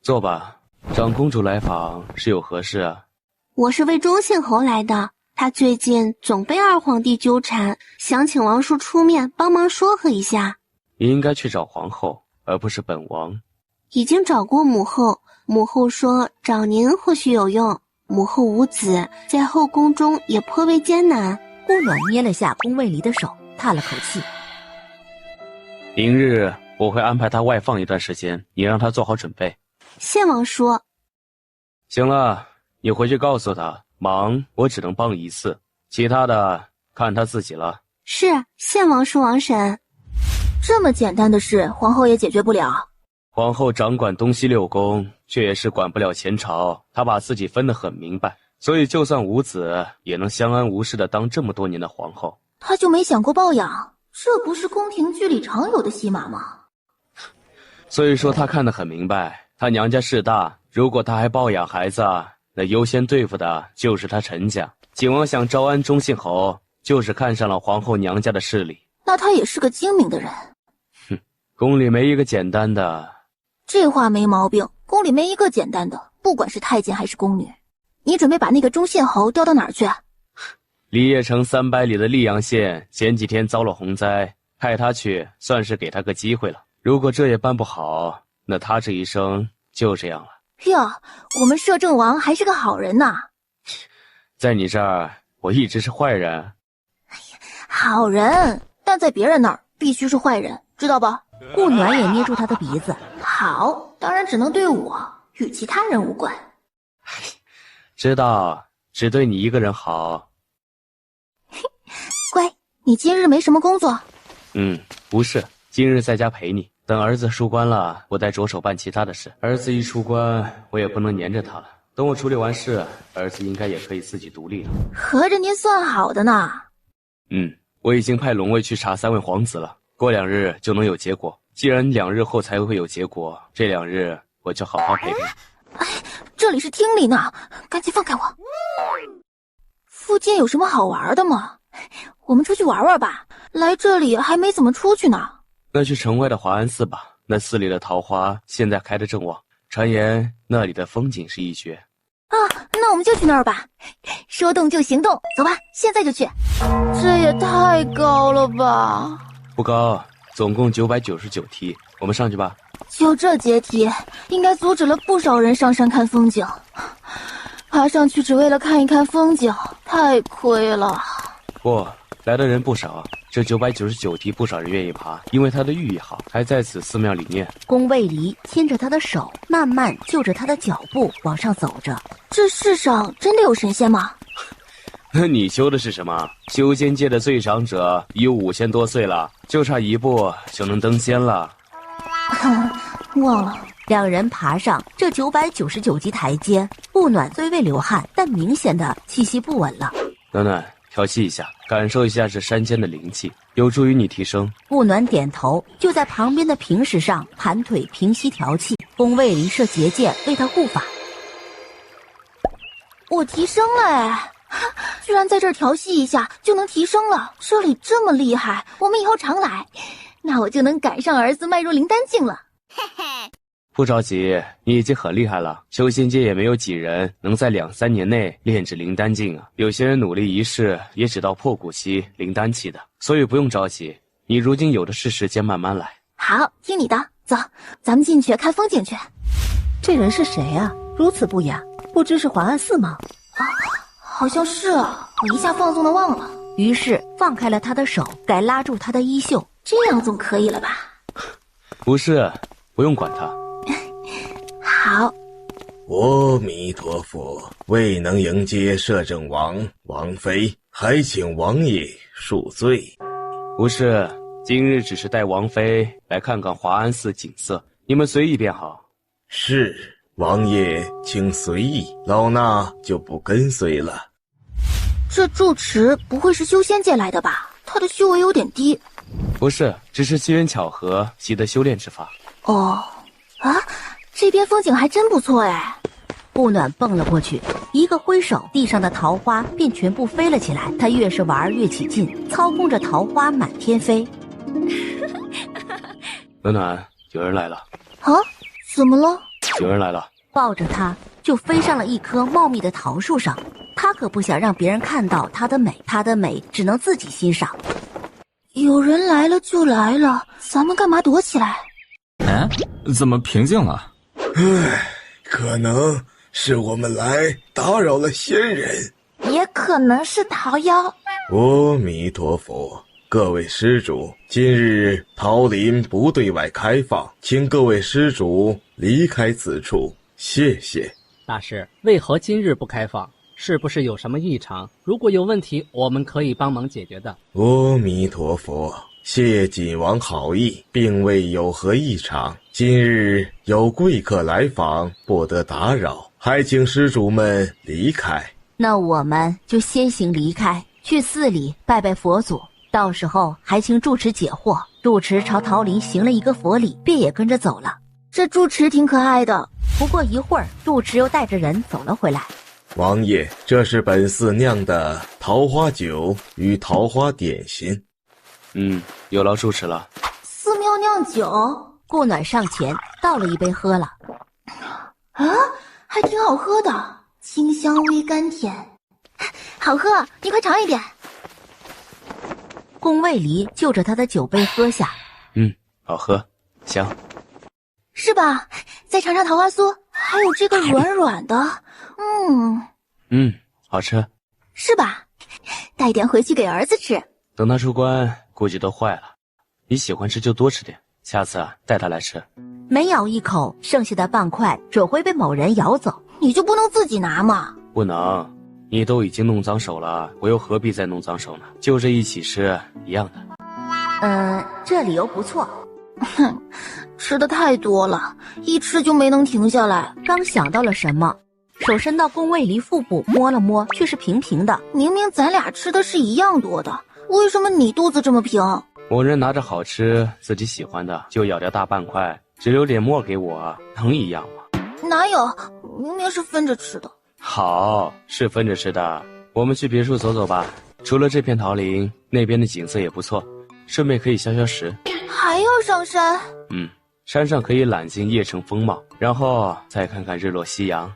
坐吧，长公主来访是有何事啊？我是为中信侯来的，他最近总被二皇帝纠缠，想请王叔出面帮忙说和一下。你应该去找皇后，而不是本王。已经找过母后，母后说找您或许有用。母后无子，在后宫中也颇为艰难。顾暖捏了下宫卫离的手，叹了口气。明日我会安排他外放一段时间，你让他做好准备。谢王叔。行了，你回去告诉他，忙我只能帮一次，其他的看他自己了。是，谢王叔王婶。这么简单的事，皇后也解决不了。皇后掌管东西6宫，却也是管不了前朝，她把自己分得很明白，所以就算无子，也能相安无事的当这么多年的皇后。她就没想过抱养？这不是宫廷剧里常有的戏码吗？所以说她看得很明白，她娘家势大，如果她还抱养孩子，那优先对付的就是她陈家。景王想招安中信侯，就是看上了皇后娘家的势力。那他也是个精明的人。哼，宫里没一个简单的。这话没毛病，宫里没一个简单的，不管是太监还是宫女。你准备把那个忠献侯调到哪儿去？离邺城300里的溧阳县前几天遭了洪灾，派他去算是给他个机会了。如果这也办不好，那他这一生就这样了。哟，我们摄政王还是个好人呐。在你这儿，我一直是坏人。好人，但在别人那儿必须是坏人，知道吧？顾暖也捏住他的鼻子。好，当然只能对我，与其他人无关。知道，只对你一个人好。乖，你今日没什么工作？不是，今日在家陪你。等儿子出关了，我再着手办其他的事。儿子一出关，我也不能黏着他了。等我处理完事，儿子应该也可以自己独立了。合着您算好的呢？我已经派龙卫去查3位皇子了，过2日就能有结果。既然2日后才会有结果，这2日我就好好陪陪你。哎，这里是厅里呢，赶紧放开我！附近有什么好玩的吗？我们出去玩玩吧，来这里还没怎么出去呢。那去城外的华安寺吧，那寺里的桃花现在开得正旺，传言那里的风景是一绝。啊，那我们就去那儿吧。说动就行动，走吧，现在就去。这也太高了吧？不高，总共999梯，我们上去吧。就这阶梯，应该阻止了不少人上山看风景。爬上去只为了看一看风景，太亏了。不，来的人不少，这999梯不少人愿意爬，因为它的寓意好，还在此寺庙里面。宫卫离牵着他的手，慢慢就着他的脚步往上走着。这世上真的有神仙吗？那你修的是什么？修仙界的最长者已有5000多岁了，就差一步就能登仙了。忘了。两人爬上这999级台阶，顾暖虽未流汗，但明显的气息不稳了。暖暖，调息一下，感受一下这山间的灵气，有助于你提升。顾暖点头，就在旁边的平石上盘腿平息调气。宫卫离设结界为他护法。我提升了哎！居然在这儿调息一下就能提升了，这里这么厉害，我们以后常来，那我就能赶上儿子迈入灵丹境了。嘿嘿。不着急，你已经很厉害了。修仙界也没有几人能在2-3年内炼至灵丹境啊。有些人努力一世，也只到破骨期、灵丹期的，所以不用着急。你如今有的是时间，慢慢来。好，听你的，走，咱们进去看风景去。这人是谁啊？如此不雅，不知是华安寺吗？啊，好像是，我一下放纵的忘了。于是放开了他的手，改拉住他的衣袖。这样总可以了吧？不是，不用管他。好。阿弥陀佛，未能迎接摄政王、王妃，还请王爷恕罪。不是，今日只是带王妃来看看华安寺景色，你们随意便好。是，王爷请随意，老衲就不跟随了。这住持不会是修仙界来的吧？他的修为有点低。不是，只是机缘巧合习得修炼之法。哦，啊，这边风景还真不错哎。顾暖蹦了过去，一个挥手，地上的桃花便全部飞了起来。他越是玩越起劲，操控着桃花满天飞。暖暖，有人来了。啊？怎么了？有人来了。抱着他就飞上了一棵茂密的桃树上。他可不想让别人看到她的美，她的美只能自己欣赏。有人来了就来了，咱们干嘛躲起来？哎，怎么平静了？唉，可能是我们来打扰了仙人，也可能是桃妖。阿弥陀佛，各位施主，今日桃林不对外开放，请各位施主离开此处，谢谢。大师，为何今日不开放？是不是有什么异常？如果有问题，我们可以帮忙解决的。阿弥陀佛，谢锦王好意，并未有何异常。今日有贵客来访，不得打扰，还请施主们离开。那我们就先行离开，去寺里拜拜佛祖，到时候还请住持解惑。住持朝桃林行了一个佛礼，便也跟着走了。这住持挺可爱的。不过一会儿，住持又带着人走了回来。王爷，这是本寺酿的桃花酒与桃花点心。有劳住持了。寺庙酿酒，顾暖上前倒了一杯喝了。啊，还挺好喝的，清香微甘甜，好喝，你快尝一点。宫卫离就着他的酒杯喝下。好喝，香。是吧？再尝尝桃花酥，还有这个软软的，好吃。是吧？带点回去给儿子吃。等他出关，估计都坏了。你喜欢吃就多吃点，下次带他来吃。每咬一口，剩下的半块准会被某人咬走。你就不能自己拿吗？不能，你都已经弄脏手了，我又何必再弄脏手呢？就这一起吃，一样的。这理由不错。哼，吃的太多了，一吃就没能停下来。刚想到了什么，手伸到宫卫离腹部摸了摸，却是平平的。明明咱俩吃的是一样多的，为什么你肚子这么平？某人拿着好吃自己喜欢的就咬掉大半块，只留点沫给我，能一样吗？哪有，明明是分着吃的。好，是分着吃的。我们去别墅走走吧，除了这片桃林，那边的景色也不错，顺便可以消消食。还要上山？山上可以揽尽邺城风貌，然后再看看日落夕阳。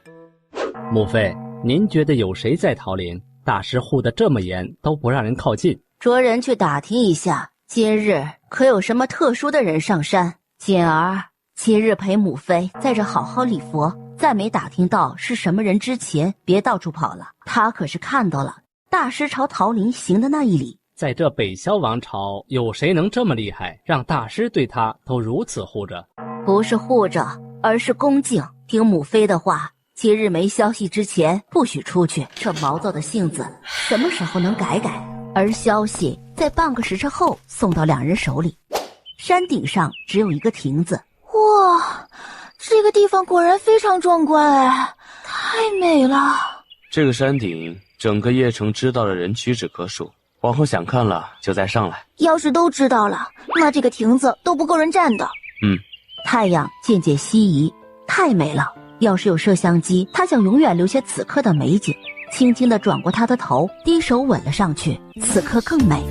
母妃，您觉得有谁在桃林？大师护得这么严，都不让人靠近。着人去打听一下，今日可有什么特殊的人上山？锦儿，今日陪母妃在这好好礼佛，在没打听到是什么人之前，别到处跑了。他可是看到了大师朝桃林行的那一礼。在这北萧王朝，有谁能这么厉害，让大师对他都如此护着？不是护着，而是恭敬。听母妃的话，今日没消息之前不许出去。这毛躁的性子，什么时候能改改？而消息在半个时辰后送到两人手里。山顶上只有一个亭子。哇，这个地方果然非常壮观哎，太美了。这个山顶，整个邺城知道的人屈指可数。往后想看了就再上来。要是都知道了，那这个亭子都不够人站的。太阳渐渐西移，太美了。要是有摄像机，他想永远留下此刻的美景。轻轻地转过他的头，低手吻了上去，此刻更美。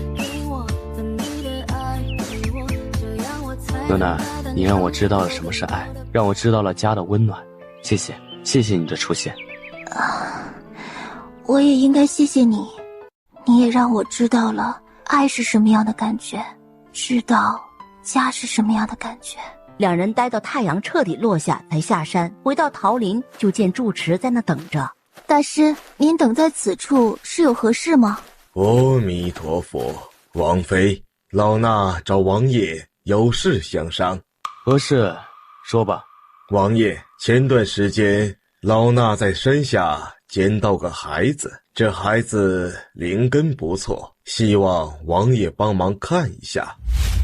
暖暖，你让我知道了什么是爱，让我知道了家的温暖。谢谢，谢谢你的出现。我也应该谢谢你。你也让我知道了爱是什么样的感觉，知道家是什么样的感觉。两人待到太阳彻底落下才下山，回到桃林就见住持在那等着。大师，您等在此处是有何事吗？阿弥陀佛，王妃，老衲找王爷有事相商。何事？说吧。王爷，前段时间老衲在山下捡到个孩子，这孩子灵根不错，希望王爷帮忙看一下。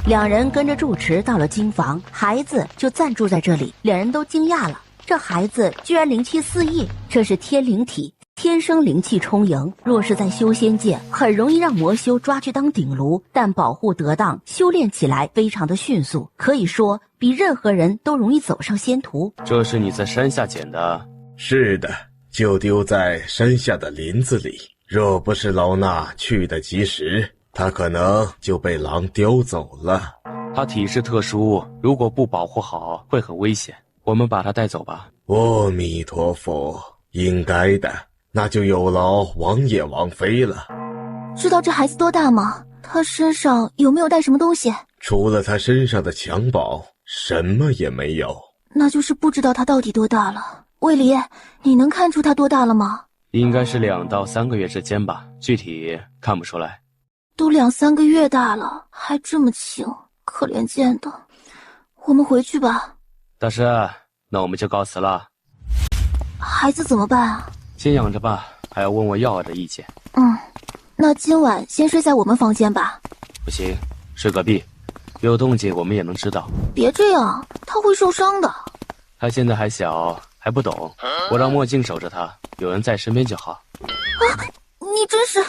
两人跟着住持到了经房，孩子就暂住在这里。两人都惊讶了，这孩子居然灵气四溢，这是天灵体，天生灵气充盈。若是在修仙界，很容易让魔修抓去当顶炉，但保护得当，修炼起来非常的迅速，可以说比任何人都容易走上仙途。这是你在山下捡的？是的，就丢在山下的林子里。若不是老衲去得及时，他可能就被狼叼走了。他体质特殊，如果不保护好会很危险，我们把他带走吧。阿弥陀佛，应该的，那就有劳王爷王妃了。知道这孩子多大吗？他身上有没有带什么东西？除了他身上的襁褓，什么也没有。那就是不知道他到底多大了。卫离，你能看出他多大了吗？应该是2到3个月之间吧，具体看不出来。都2、3个月大了，还这么轻，可怜见的。我们回去吧。大师，那我们就告辞了。孩子怎么办啊？先养着吧，还要问我耀儿的意见。那今晚先睡在我们房间吧。不行，睡隔壁，有动静我们也能知道。别这样，他会受伤的。他现在还小，还不懂，我让墨镜守着他，有人在身边就好。你真是……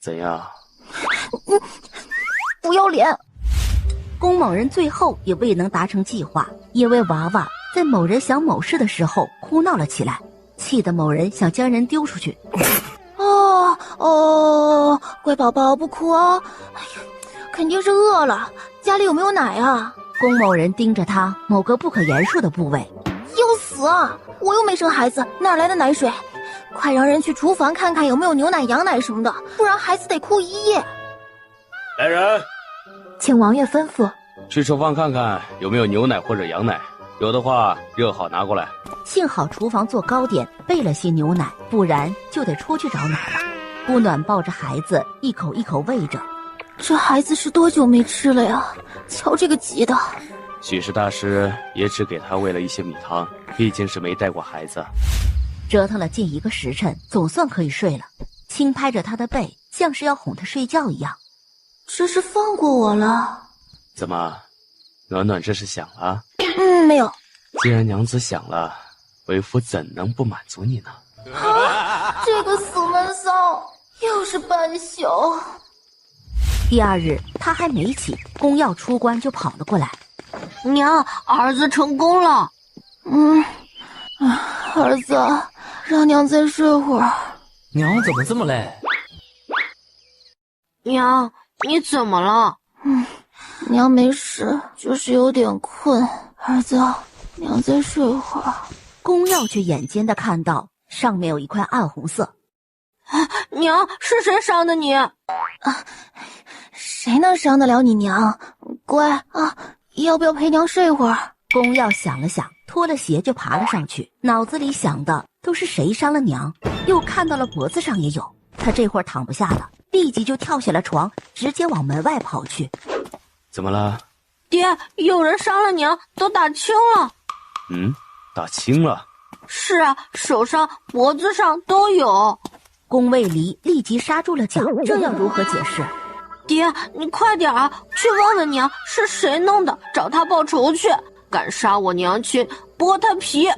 怎样？不要脸！龚某人最后也未能达成计划，因为娃娃在某人想某事的时候哭闹了起来。气得某人想将人丢出去。乖宝宝不哭哦。哎呀，肯定是饿了，家里有没有奶啊？龚某人盯着他某个不可言述的部位。要死啊！我又没生孩子，哪来的奶水？快让人去厨房看看有没有牛奶、羊奶什么的，不然孩子得哭一夜。来人，请王爷吩咐。去厨房看看有没有牛奶或者羊奶，有的话热好拿过来。幸好厨房做糕点备了些牛奶，不然就得出去找奶了。顾暖抱着孩子一口一口喂着。这孩子是多久没吃了呀？瞧这个急的。许氏大师也只给他喂了一些米汤，毕竟是没带过孩子。折腾了近1个时辰，总算可以睡了。轻拍着他的背，像是要哄他睡觉一样。这是放过我了？怎么，暖暖这是想了？没有。既然娘子想了，为夫怎能不满足你呢？这个死闷骚，又是半宿。第2日，他还没起，宫耀出关就跑了过来。娘，儿子成功了。儿子，让娘再睡会儿。娘怎么这么累？娘，你怎么了？娘没事，就是有点困。儿子，娘再睡会儿。宫耀却眼尖的看到上面有一块暗红色。娘，是谁伤的你？谁能伤得了你娘？乖啊，要不要陪娘睡会儿？宫耀想了想，脱了鞋就爬了上去，脑子里想的都是谁伤了娘，又看到了脖子上也有。他这会儿躺不下了，立即就跳下了床，直接往门外跑去。怎么了？爹，有人伤了娘，都打青了。打青了？是啊，手上、脖子上都有。宫卫离立即刹住了脚，这要如何解释？爹，你快点啊，去问问娘是谁弄的，找他报仇去。敢杀我娘亲，剥他皮。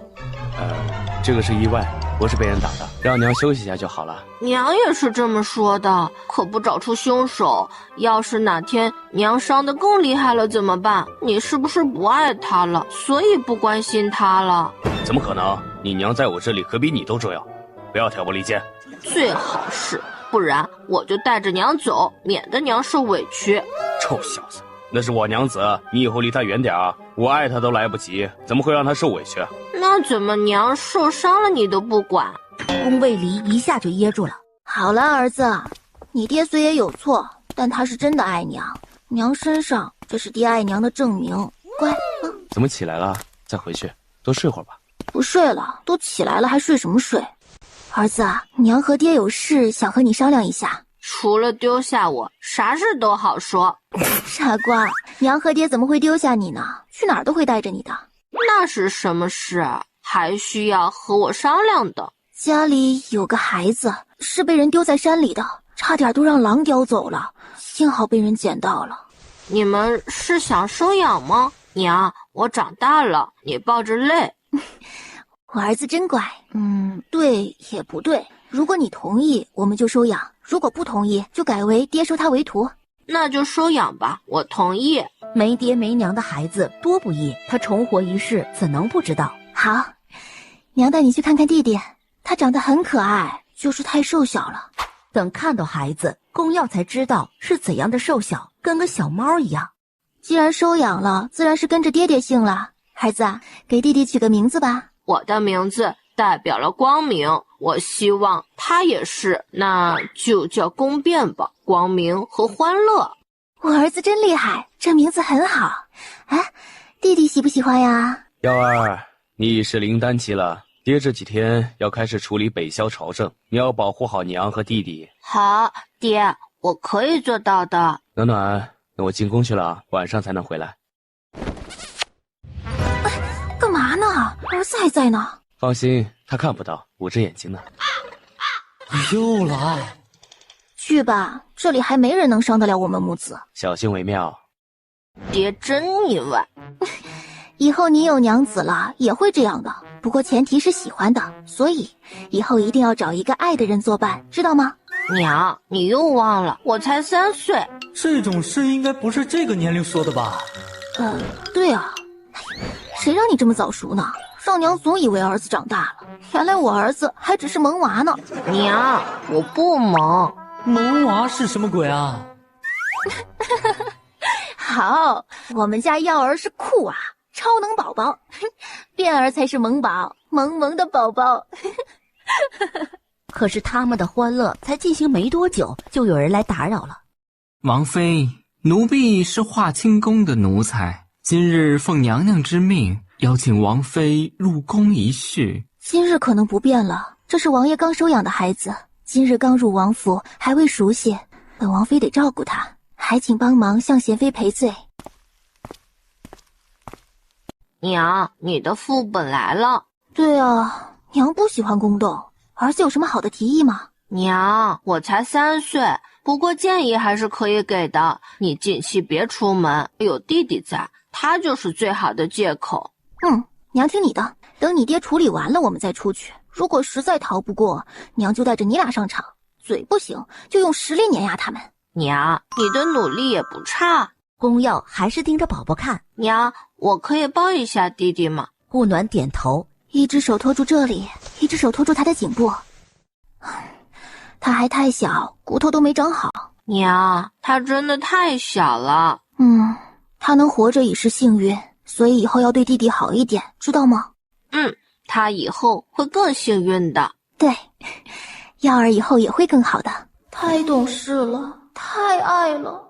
这个是意外，不是被人打的，让娘休息一下就好了。娘也是这么说的，可不找出凶手，要是哪天娘伤得更厉害了怎么办？你是不是不爱她了，所以不关心她了？怎么可能？你娘在我这里可比你都重要，不要挑拨离间。最好是，不然我就带着娘走，免得娘受委屈。臭小子，那是我娘子，你以后离她远点啊！我爱她都来不及，怎么会让她受委屈？那怎么娘受伤了你都不管？宫卫离一下就噎住了。好了，儿子，你爹虽也有错，但他是真的爱娘，娘身上这是爹爱娘的证明。乖，怎么起来了？再回去，多睡会儿吧。不睡了，都起来了还睡什么睡？儿子，娘和爹有事想和你商量一下。除了丢下我，啥事都好说。傻瓜，娘和爹怎么会丢下你呢？去哪儿都会带着你的。那是什么事？还需要和我商量的。家里有个孩子是被人丢在山里的，差点都让狼叼走了，幸好被人捡到了。你们是想收养吗？娘，我长大了，你抱着累。我儿子真乖。对也不对，如果你同意我们就收养，如果不同意就改为爹收他为徒。那就收养吧，我同意。没爹没娘的孩子多不易，他重活一世怎能不知道？好，娘带你去看看弟弟，他长得很可爱，就是太瘦小了。等看到孩子，宫耀才知道是怎样的瘦小，跟个小猫一样。既然收养了，自然是跟着爹爹姓了。孩子，给弟弟取个名字吧。我的名字代表了光明，我希望他也是，那就叫宫变吧，光明和欢乐。我儿子真厉害，这名字很好。弟弟喜不喜欢呀？耀儿，你已是灵丹期了，爹这几天要开始处理北萧朝政，你要保护好娘和弟弟。好，爹，我可以做到的。暖暖，那我进宫去了，晚上才能回来。干嘛呢？儿子还在呢。放心，他看不到，捂着眼睛呢。又来。去吧，这里还没人能伤得了我们母子。小心为妙。爹真意外。以后你有娘子了也会这样的，不过前提是喜欢的，所以以后一定要找一个爱的人作伴，知道吗？娘，你又忘了，我才3岁。这种事应该不是这个年龄说的吧？对啊。谁让你这么早熟呢？少娘总以为儿子长大了，原来我儿子还只是萌娃呢。娘，我不萌。萌娃是什么鬼啊？好，我们家耀儿是酷娃，超能宝宝，变儿才是萌宝，萌萌的宝宝。可是他们的欢乐才进行没多久，就有人来打扰了。王妃，奴婢是华清宫的奴才，今日奉娘娘之命，邀请王妃入宫一叙。今日可能不便了，这是王爷刚收养的孩子，今日刚入王府，还未熟悉，本王妃得照顾他，还请帮忙向贤妃赔罪。娘，你的副本来了。对啊，娘不喜欢宫斗，儿子有什么好的提议吗？娘，我才3岁，不过建议还是可以给的。你近期别出门，有弟弟在，他就是最好的借口。娘听你的，等你爹处理完了我们再出去，如果实在逃不过，娘就带着你俩上场，嘴不行就用实力碾压他们。娘，你的努力也不差。宫耀还是盯着宝宝看。娘，我可以抱一下弟弟吗？顾暖点头，一只手托住这里，一只手托住他的颈部。他还太小，骨头都没长好。娘，他真的太小了。他能活着已是幸运，所以以后要对弟弟好一点，知道吗？他以后会更幸运的。对，耀儿以后也会更好的。太懂事了，太爱了，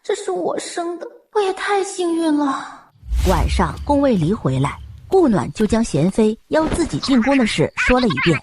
这是我生的，我也太幸运了。晚上宫卫离回来，顾暖就将贤妃要自己进宫的事说了一遍。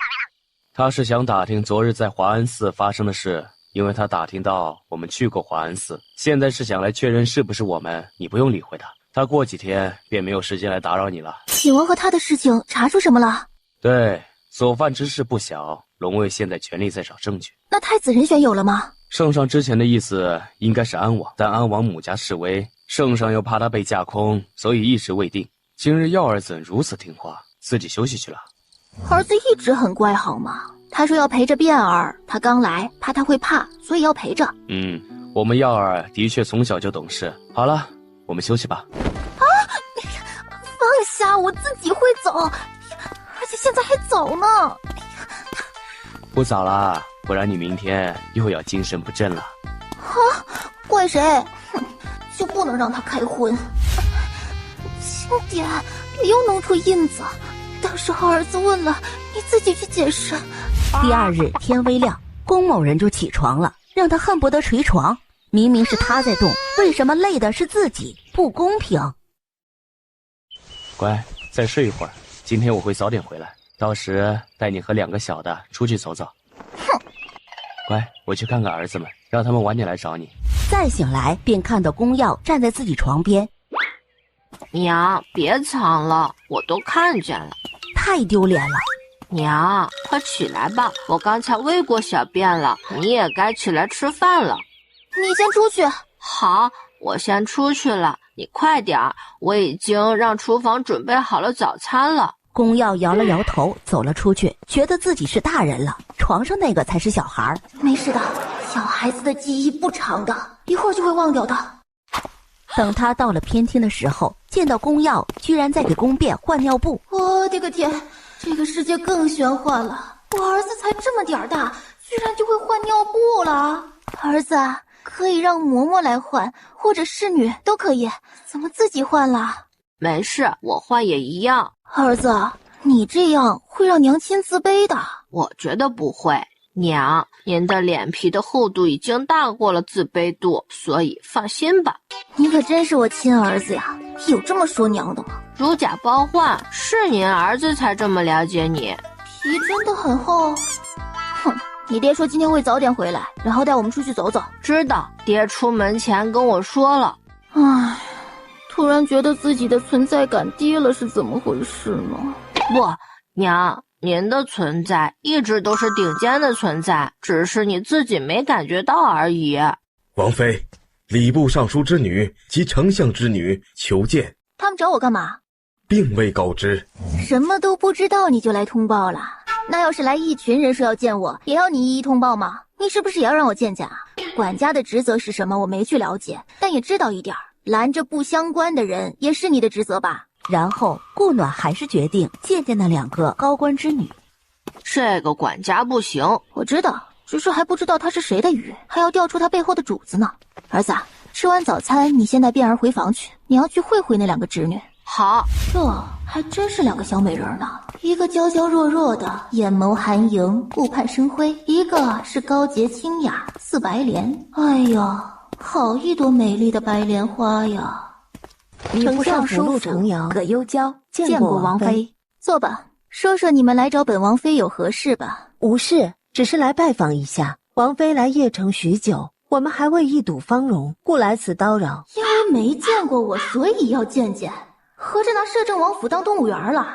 他是想打听昨日在华安寺发生的事，因为他打听到我们去过华安寺，现在是想来确认是不是我们，你不用理会他，他过几天便没有时间来打扰你了。启王和他的事情查出什么了？对，所犯之事不小，龙卫现在全力在找证据。那太子人选有了吗？圣上之前的意思应该是安王，但安王母家示威，圣上又怕他被架空，所以一时未定。今日耀儿怎如此听话，自己休息去了？儿子一直很乖好吗？他说要陪着变儿，他刚来，怕他会怕，所以要陪着。我们耀儿的确从小就懂事。好了，我们休息吧。放下，我自己会走，而且现在还早呢。不早啦，不然你明天又要精神不振了。怪谁？就不能让他开荤。轻点，别又弄出印子，到时候儿子问了，你自己去解释。第二日天微亮，宫某人就起床了，让他恨不得捶床。明明是他在动，为什么累的是自己？不公平！乖，再睡一会儿，今天我会早点回来，到时带你和2个小的出去走走。乖，我去看看儿子们，让他们晚点来找你。再醒来便看到宫耀站在自己床边。娘，别藏了，我都看见了。太丢脸了。娘，快起来吧，我刚才喂过小便了，你也该起来吃饭了。你先出去。好，我先出去了，你快点儿，我已经让厨房准备好了早餐了。宫耀摇了摇头，走了出去，觉得自己是大人了，床上那个才是小孩。没事的，小孩子的记忆不长的，一会儿就会忘掉的。等他到了偏厅的时候，见到宫耀居然在给宫变换尿布。我的个天，这个世界更玄幻了，我儿子才这么点儿大，居然就会换尿布了。儿子，可以让嬷嬷来换，或者侍女都可以，怎么自己换了？没事，我换也一样。儿子，你这样会让娘亲自卑的。我觉得不会。娘，您的脸皮的厚度已经大过了自卑度，所以放心吧。你可真是我亲儿子呀，有这么说娘的吗？如假包换，是您儿子才这么了解你。皮真的很厚。你爹说今天会早点回来，然后带我们出去走走。知道，爹出门前跟我说了。唉，突然觉得自己的存在感低了，是怎么回事呢？不，娘，您的存在一直都是顶尖的存在，只是你自己没感觉到而已。王妃，礼部尚书之女及丞相之女求见。他们找我干嘛？并未告知。什么都不知道你就来通报了？那要是来一群人说要见我，也要你一一通报吗？你是不是也要让我见见啊？管家的职责是什么我没去了解，但也知道一点，拦着不相关的人也是你的职责吧？然后顾暖还是决定见见那2个高官之女。这个管家不行，我知道，只是还不知道他是谁的鱼，还要调出他背后的主子呢。儿子，吃完早餐，你先带便儿回房去，你要去会会那2个侄女。好，这还真是2个小美人呢，一个娇娇弱弱的，眼眸含盈，顾盼生辉；一个是高洁清雅，似白莲。哎呀，好一朵美丽的白莲花呀！丞相福禄程瑶，葛幽娇见过王妃。坐吧，说说你们来找本王妃有何事吧？无事，只是来拜访一下。王妃来邺城许久，我们还未一睹芳容，故来此叨扰。因为没见过我，所以要见见。合着拿摄政王府当动物园了？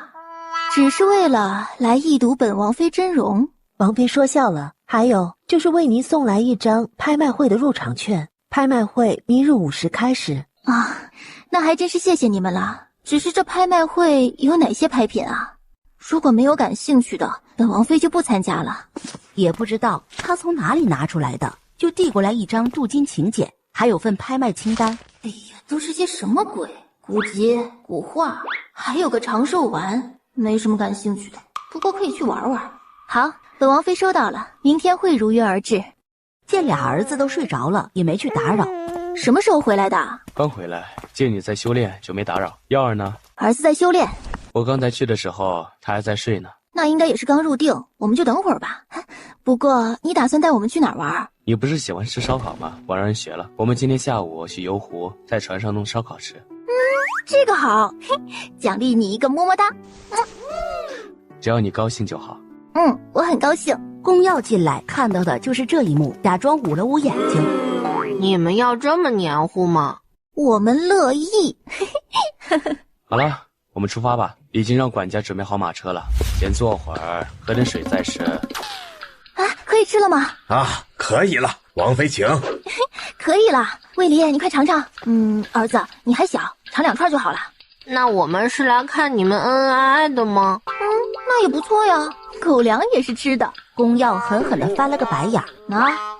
只是为了来一睹本王妃真容。王妃说笑了。还有就是为您送来一张拍卖会的入场券，拍卖会明日午时开始。啊，那还真是谢谢你们了。只是这拍卖会有哪些拍品啊？如果没有感兴趣的，本王妃就不参加了。也不知道他从哪里拿出来的，就递过来一张镀金请柬，还有份拍卖清单。哎呀，都是些什么鬼？古籍、古画，还有个长寿丸，没什么感兴趣的，不过可以去玩玩。好，本王妃收到了，明天会如约而至。见俩儿子都睡着了，也没去打扰。什么时候回来的？刚回来，见你在修炼就没打扰。耀儿呢？儿子在修炼。我刚才去的时候，他还在睡呢。那应该也是刚入定，我们就等会儿吧。不过你打算带我们去哪儿玩？你不是喜欢吃烧烤吗？我让人学了。我们今天下午去游湖，在船上弄烧烤吃。这个好，嘿，奖励你一个么么哒。只要你高兴就好。我很高兴。宫耀进来看到的就是这一幕，假装捂了捂眼睛。你们要这么黏糊吗？我们乐意。好了，我们出发吧。已经让管家准备好马车了，先坐会儿，喝点水再吃。啊，可以吃了吗？啊，可以了，王妃请。可以了，卫离，你快尝尝。儿子，你还小，尝2串就好了。那我们是来看你们恩恩爱爱的吗？那也不错呀，狗粮也是吃的。宫耀狠狠地翻了个白眼。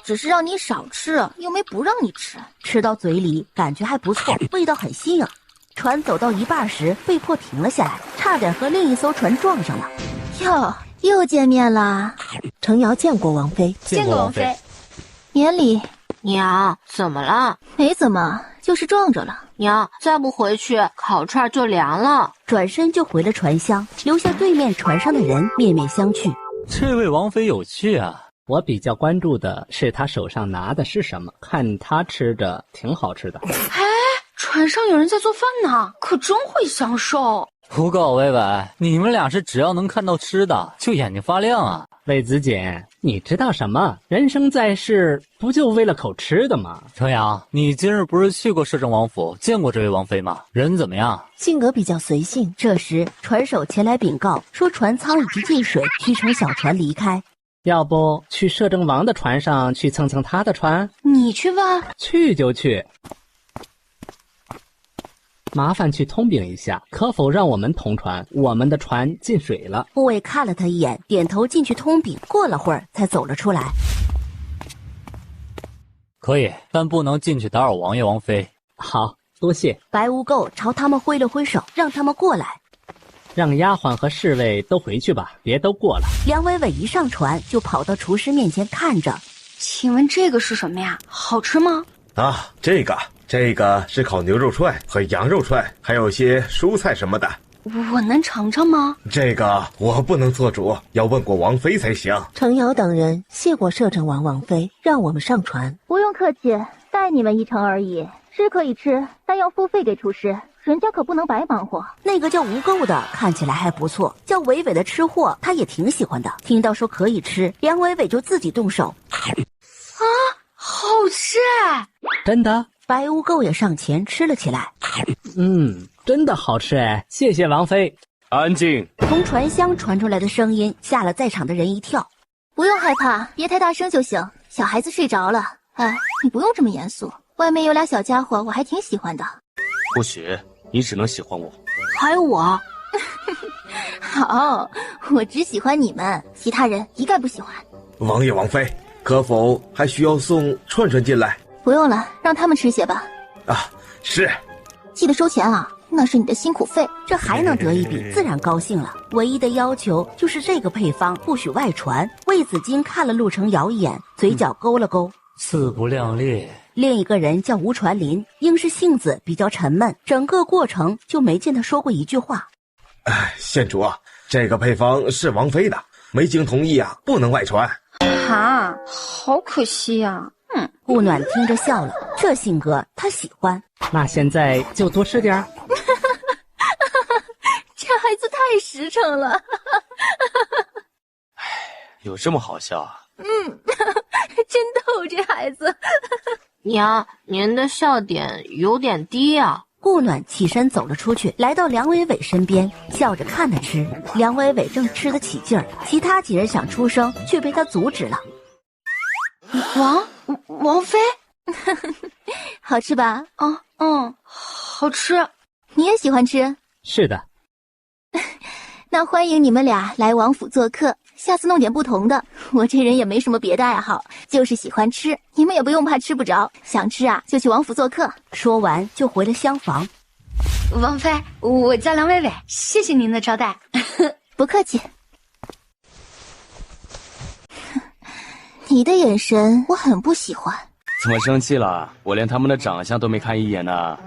只是让你少吃，又没不让你吃。吃到嘴里感觉还不错，味道很新颖。船走到一半时被迫停了下来，差点和另一艘船撞上了。哟，又见面啦！程瑶见过王妃。见过王妃。年里，娘，怎么了？没怎么，就是撞着了。娘，再不回去，烤串就凉了。转身就回了船厢，留下对面船上的人面面相觑。这位王妃有趣啊！我比较关注的是他手上拿的是什么，看他吃着挺好吃的。船上有人在做饭呢，可真会享受。不够，薇薇，你们俩是只要能看到吃的就眼睛发亮啊！魏子锦，你知道什么？人生在世，不就为了口吃的吗？程阳，你今日不是去过摄政王府，见过这位王妃吗？人怎么样？性格比较随性。这时，船手前来禀告，说船舱已经进水，需乘小船离开。要不去摄政王的船上去蹭蹭他的船？你去吧。去就去。麻烦去通禀一下，可否让我们同船？我们的船进水了。护卫看了他一眼，点头进去通禀。过了会儿才走了出来。可以，但不能进去打扰王爷王妃。好，多谢。白污垢朝他们挥了挥手，让他们过来。让丫鬟和侍卫都回去吧，别都过了。梁伟伟一上船就跑到厨师面前看着。请问这个是什么呀？好吃吗？啊，这个是烤牛肉串和羊肉串，还有些蔬菜什么的。我能尝尝吗？这个我不能做主，要问过王妃才行。程瑶等人谢过摄政王妃，让我们上船。不用客气，带你们一程而已。是可以吃，但要付费给厨师，人家可不能白忙活。那个叫无垢的看起来还不错，叫伟伟的吃货他也挺喜欢的。听到说可以吃，梁伟伟就自己动手。啊，好吃哎！真的？白污垢也上前吃了起来。真的好吃哎！谢谢王妃。安静！从船厢传出来的声音吓了在场的人一跳。不用害怕，别太大声就行。小孩子睡着了。哎，你不用这么严肃。外面有俩小家伙，我还挺喜欢的。不许，你只能喜欢我。还有我。好，我只喜欢你们，其他人一概不喜欢。王爷王妃，可否还需要送串串进来？不用了，让他们吃些吧。啊，是。记得收钱啊！那是你的辛苦费。这还能得一笔，自然高兴了。唯一的要求就是这个配方不许外传。魏子金看了陆程瑶一眼，嘴角勾了勾，自不量力。另一个人叫吴传林，应是性子比较沉闷，整个过程就没见他说过一句话。县主啊，这个配方是王妃的，没经同意啊，不能外传。哈，好可惜呀。顾暖听着笑了，这性格他喜欢。那现在就多吃点儿。这孩子太实诚了。有这么好笑啊？真逗，这孩子。娘，您的笑点有点低啊。顾暖起身走了出去，来到梁伟伟身边，笑着看他吃。梁伟伟正吃得起劲儿，其他几人想出声，却被他阻止了。王妃，好吃吧？好吃。你也喜欢吃？是的。那欢迎你们俩来王府做客，下次弄点不同的。我这人也没什么别的爱好，就是喜欢吃，你们也不用怕吃不着，想吃啊就去王府做客。说完就回了厢房。王妃，我叫梁伟伟，谢谢您的招待。不客气。你的眼神我很不喜欢。怎么生气了？我连他们的长相都没看一眼呢。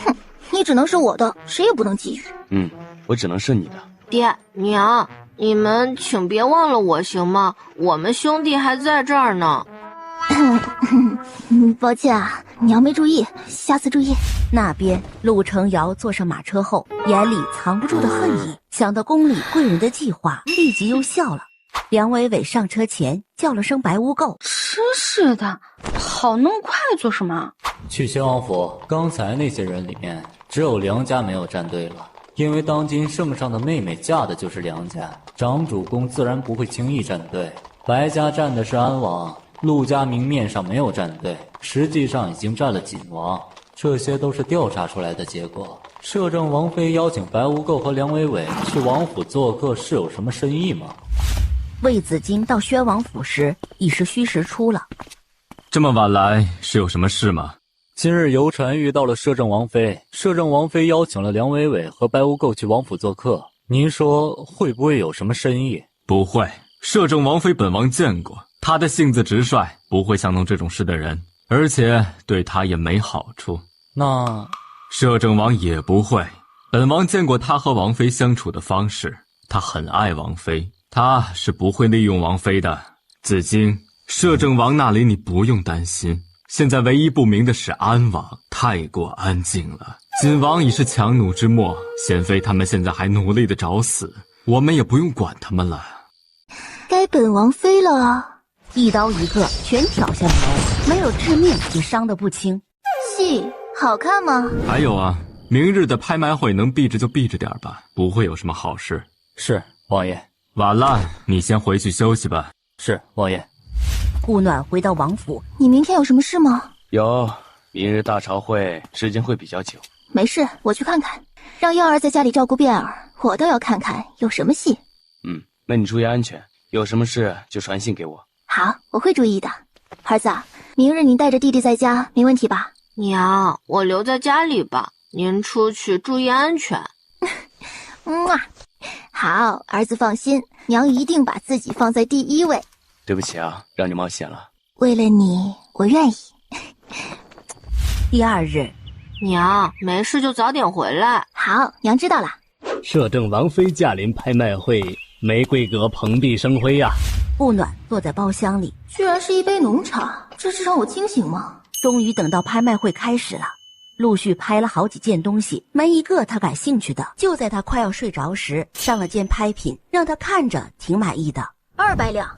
哼，你只能是我的，谁也不能觊觎。我只能是你的。爹娘，你们请别忘了我行吗？我们兄弟还在这儿呢。抱歉啊，娘没注意，下次注意。那边陆程瑶坐上马车后，眼里藏不住的恨意，想到宫里贵人的计划，立即又笑了。梁伟伟上车前叫了声白污垢，真是的，好弄快做什么？去宣王府，刚才那些人里面只有梁家没有站队了，因为当今圣上的妹妹嫁的就是梁家，长主公自然不会轻易站队。白家站的是安王，陆家明面上没有站队，实际上已经站了锦王，这些都是调查出来的结果。摄政王妃邀请白无垢和梁伟伟去王府做客，是有什么深意吗？魏子金到宣王府时已是戌时初了。这么晚来是有什么事吗？今日游船遇到了摄政王妃，摄政王妃邀请了梁伟伟和白无垢去王府做客，您说会不会有什么深意？不会，摄政王妃本王见过，她的性子直率，不会想弄这种事的人，而且对她也没好处。那摄政王也不会，本王见过他和王妃相处的方式，他很爱王妃，他是不会利用王妃的。子金，摄政王那里你不用担心，现在唯一不明的是安王太过安静了，锦王已是强弩之末，贤妃他们现在还努力的找死，我们也不用管他们了。该本王妃了啊！一刀一个全挑下来，没有致命也伤得不轻。戏好看吗？还有啊，明日的拍卖会能避着就避着点吧，不会有什么好事。是，王爷。晚了，你先回去休息吧。是，王爷。顾暖回到王府，你明天有什么事吗？有，明日大朝会时间会比较久。没事，我去看看。让耀儿在家里照顾便儿，我倒要看看有什么戏。那你注意安全，有什么事就传信给我。好，我会注意的。儿子，明日你带着弟弟在家，没问题吧？娘，我留在家里吧，您出去注意安全。好，儿子放心，娘一定把自己放在第一位。对不起啊，让你冒险了。为了你，我愿意。第二日，娘，没事就早点回来。好，娘知道了。摄政王妃驾临拍卖会，玫瑰阁蓬荜生辉呀。顾暖坐在包厢里，居然是一杯浓茶，这是让我清醒吗？终于等到拍卖会开始了，陆续拍了好几件东西，没一个他感兴趣的。就在他快要睡着时，上了件拍品，让他看着挺满意的。200两。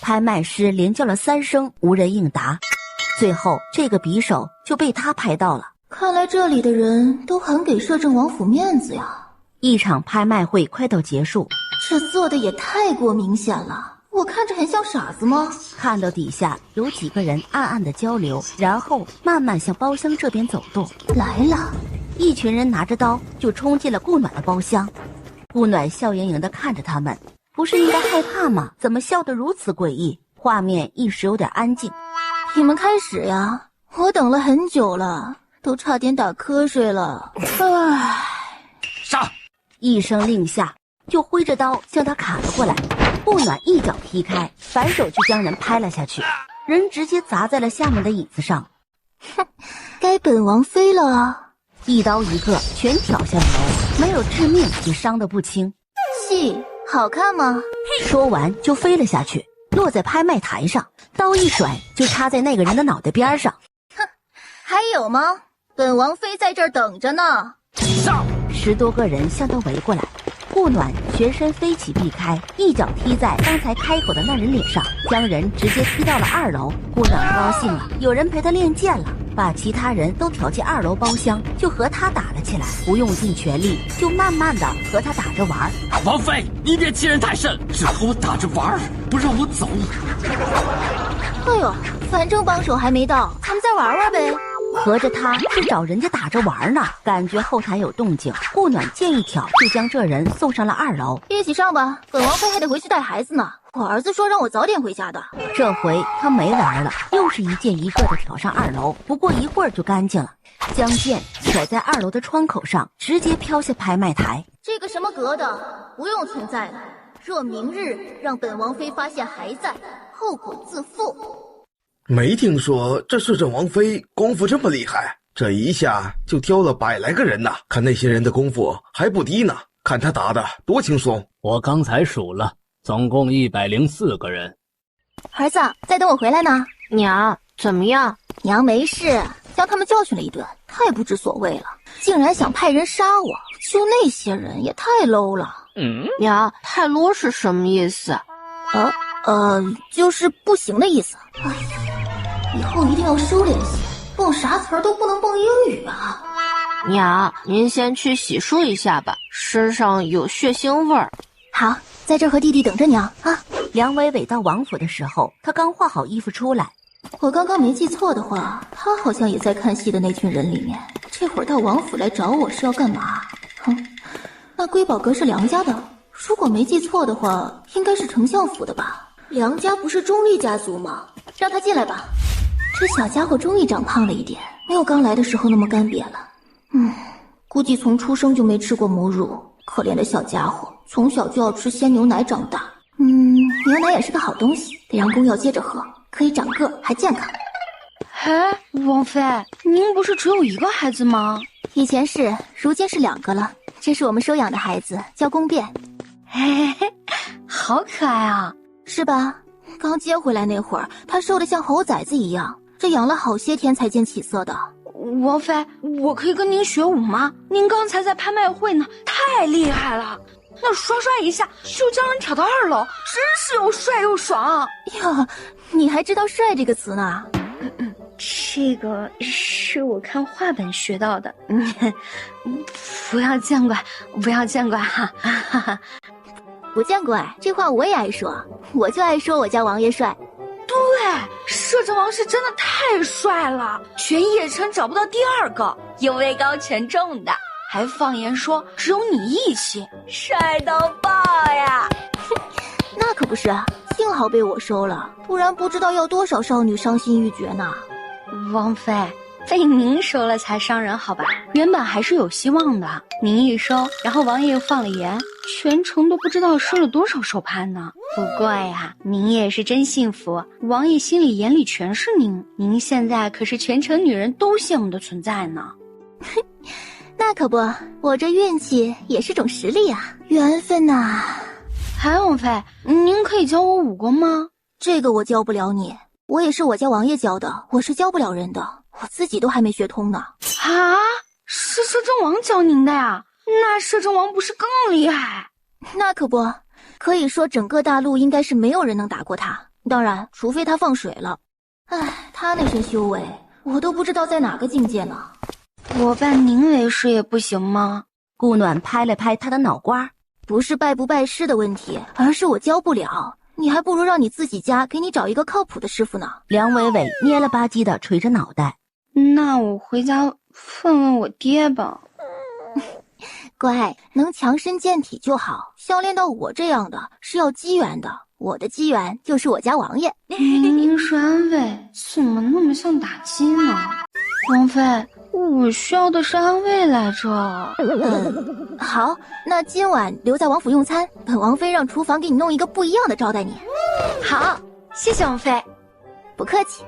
拍卖师连叫了3声，无人应答。最后这个匕首就被他拍到了。看来这里的人都很给摄政王府面子呀。一场拍卖会快到结束，这做的也太过明显了。我看着很像傻子吗？看到底下有几个人暗暗的交流，然后慢慢向包厢这边走动。来了，一群人拿着刀就冲进了顾暖的包厢。顾暖笑盈盈的看着他们，不是应该害怕吗？怎么笑得如此诡异？画面一时有点安静。你们开始呀，我等了很久了，都差点打瞌睡了。唉，杀！一声令下，就挥着刀向他砍了过来。顾暖一脚踢开，反手就将人拍了下去，人直接砸在了下面的椅子上。哼，该本王妃了。一刀一个，全挑下了楼，没有致命，也伤得不轻。戏好看吗？说完就飞了下去，落在拍卖台上，刀一甩就插在那个人的脑袋边上。哼，还有吗？本王妃在这儿等着呢。上！10多个人向他围过来，顾暖全身飞起避开，一脚踢在刚才开口的那人脸上，将人直接踢到了2楼。顾暖高兴了，有人陪他练剑了，把其他人都挑进2楼包厢，就和他打了起来，不用尽全力，就慢慢的和他打着玩。王妃，你别欺人太甚，只和我打着玩，不让我走。哎呦，反正帮手还没到，咱们再玩玩呗。合着他是找人家打着玩呢，感觉后台有动静，顾暖剑一挑就将这人送上了2楼。一起上吧，本王妃还得回去带孩子呢。我儿子说让我早点回家的。这回他没玩了，又是一件一个的挑上2楼，不过一会儿就干净了，将剑甩在2楼的窗口上，直接飘下拍卖台。这个什么阁的不用存在了，若明日让本王妃发现还在，后果自负。没听说这摄政王妃功夫这么厉害，这一下就挑了100来个人呐！看那些人的功夫还不低呢，看他打的多轻松。我刚才数了，总共104个人。儿子，再等我回来呢。娘，怎么样？娘没事，将他们教训了一顿，太不知所谓了，竟然想派人杀我，就那些人也太 low 了。娘，太 low 是什么意思？就是不行的意思。哎呀，以后一定要收敛些，蹦啥词儿都不能蹦英语啊。娘，您先去洗漱一下吧，身上有血腥味儿。好，在这和弟弟等着娘啊。梁伟伟到王府的时候，他刚换好衣服出来。我刚刚没记错的话，他好像也在看戏的那群人里面。这会儿到王府来找我是要干嘛？哼，那瑰宝阁是梁家的，如果没记错的话，应该是丞相府的吧。梁家不是钟丽家族吗？让他进来吧。这小家伙终于长胖了一点，没有刚来的时候那么干瘪了。估计从出生就没吃过母乳，可怜的小家伙，从小就要吃鲜牛奶长大。牛奶也是个好东西，得让公要接着喝，可以长个还健康。哎，王妃，您不是只有一个孩子吗？以前是，如今是2个了。这是我们收养的孩子，叫宫变。嘿嘿，好可爱啊！是吧？刚接回来那会儿，他瘦得像猴崽子一样，这养了好些天才见起色的。王妃，我可以跟您学舞吗？您刚才在拍卖会呢，太厉害了！那刷刷一下就将人挑到2楼，真是又帅又爽哟！你还知道“帅”这个词呢？这个是我看画本学到的。不要见怪，不要见怪哈！哈哈。不见怪，这话我也爱说，我就爱说我家王爷帅。对，摄政王是真的太帅了，全邺城找不到第2个，又位高权重的，还放言说只有你义气，帅到爆呀！那可不是，幸好被我收了，不然不知道要多少少女伤心欲绝呢。王妃，被您收了才伤人好吧？原本还是有希望的，您一收，然后王爷又放了言，全城都不知道收了多少手拍呢。不过呀，您也是真幸福，王爷心里眼里全是您，您现在可是全城女人都羡慕的存在呢。那可不，我这运气也是种实力啊，缘分呐。韩王妃，您可以教我武功吗？这个我教不了你，我也是我家王爷教的，我是教不了人的，我自己都还没学通呢。啊，是摄政王教您的呀？那摄政王不是更厉害？那可不，可以说整个大陆应该是没有人能打过他，当然除非他放水了。唉，他那身修为我都不知道在哪个境界呢。我拜您为师也不行吗？顾暖拍了拍他的脑瓜，不是拜不拜师的问题，而是我教不了，你还不如让你自己家给你找一个靠谱的师傅呢。梁伟伟蔫了吧唧的垂着脑袋，那我回家问问我爹吧。乖，能强身健体就好，修炼到我这样的是要机缘的，我的机缘就是我家王爷。您是安慰，怎么那么像打击呢？王妃，我需要的是安慰来着。好，那今晚留在王府用餐，本王妃让厨房给你弄一个不一样的招待你。好，谢谢王妃。不客气。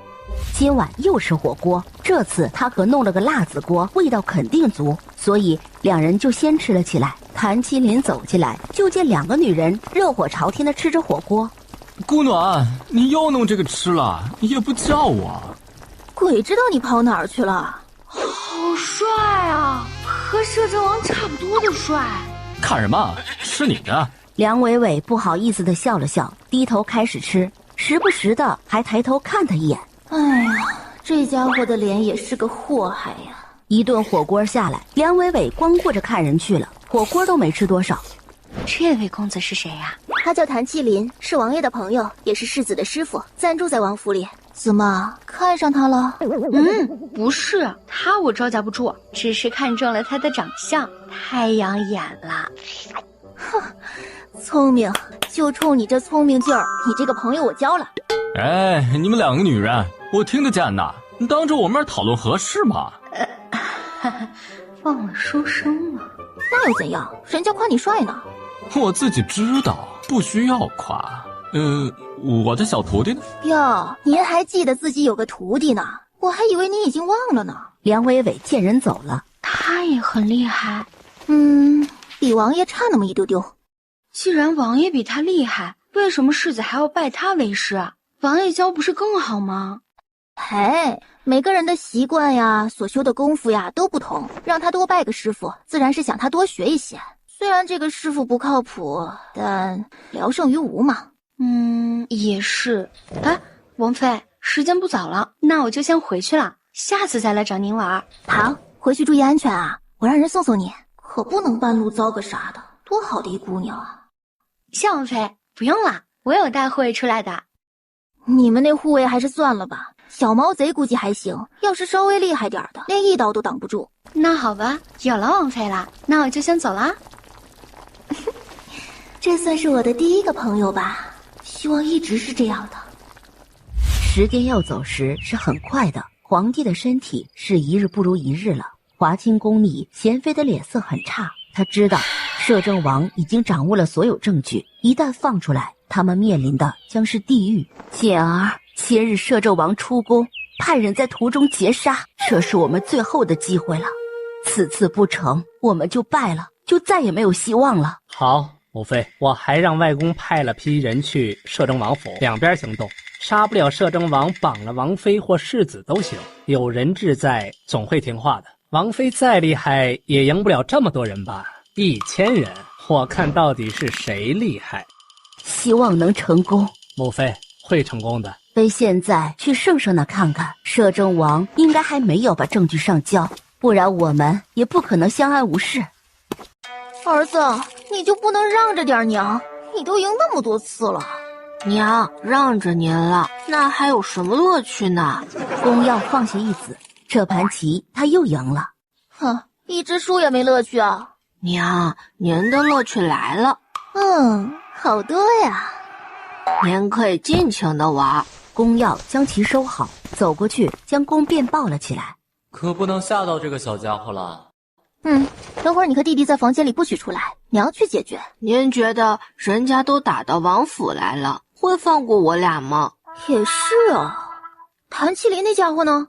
今晚又是火锅，这次他可弄了个辣子锅，味道肯定足，所以两人就先吃了起来。谭麒麟走进来，就见两个女人热火朝天的吃着火锅。顾暖，你又弄这个吃了，也不叫我。鬼知道你跑哪儿去了。好帅啊，和摄政王差不多的帅。看什么？吃你的。梁伟伟不好意思的笑了笑，低头开始吃，时不时的还抬头看他一眼。哎呀，这家伙的脸也是个祸害呀。一顿火锅下来，梁伟伟光顾着看人去了，火锅都没吃多少。这位公子是谁呀？他叫谭麒麟，是王爷的朋友，也是世子的师傅，暂住在王府里。怎么看上他了？不是，他我招架不住，只是看中了他的长相，太养眼了。哼，聪明，就冲你这聪明劲儿，你这个朋友我交了。哎，你们两个女人，我听得见呐，你当着我面讨论合适吗？忘了收声了。那又怎样？人家夸你帅呢。我自己知道，不需要夸。我的小徒弟呢？哟，您还记得自己有个徒弟呢？我还以为你已经忘了呢。梁伟伟见人走了，他也很厉害。比王爷差那么一丢丢。既然王爷比他厉害，为什么世子还要拜他为师啊？王爷教不是更好吗？嘿，每个人的习惯呀，所修的功夫呀都不同，让他多拜个师傅，自然是想他多学一些。虽然这个师傅不靠谱，但聊胜于无嘛。也是。哎，王妃，时间不早了，那我就先回去了，下次再来找您玩。好，回去注意安全啊！我让人送送你，可不能半路遭个啥的。多好的一姑娘啊！谢王妃，不用了，我有带护卫出来的。你们那护卫还是算了吧，小毛贼估计还行，要是稍微厉害点的，连一刀都挡不住。那好吧，有了王妃了，那我就先走了。这算是我的第一个朋友吧，希望一直是这样的。时间要走时是很快的，皇帝的身体是一日不如一日了。华清宫里，娴妃的脸色很差，她知道摄政王已经掌握了所有证据，一旦放出来，他们面临的将是地狱。简儿，前日摄政王出宫，派人在途中劫杀，这是我们最后的机会了。此次不成，我们就败了，就再也没有希望了。好，母妃，我还让外公派了批人去摄政王府，两边行动，杀不了摄政王，绑了王妃或世子都行，有人质在，总会听话的。王妃再厉害，也赢不了这么多人吧？1000人，我看到底是谁厉害。希望能成功。母妃会成功的。非现在去圣上那看看，摄政王应该还没有把证据上交，不然我们也不可能相安无事。儿子，你就不能让着点娘？你都赢那么多次了。娘，让着您了，那还有什么乐趣呢？公要放下一子，这盘棋他又赢了。哼，一直输也没乐趣啊。娘，您的乐趣来了。好多呀。您可以尽情的玩。公要将棋收好，走过去将弓便抱了起来。可不能吓到这个小家伙了。等会儿你和弟弟在房间里不许出来，娘去解决。您觉得人家都打到王府来了，会放过我俩吗？也是啊。谭麒麟那家伙呢？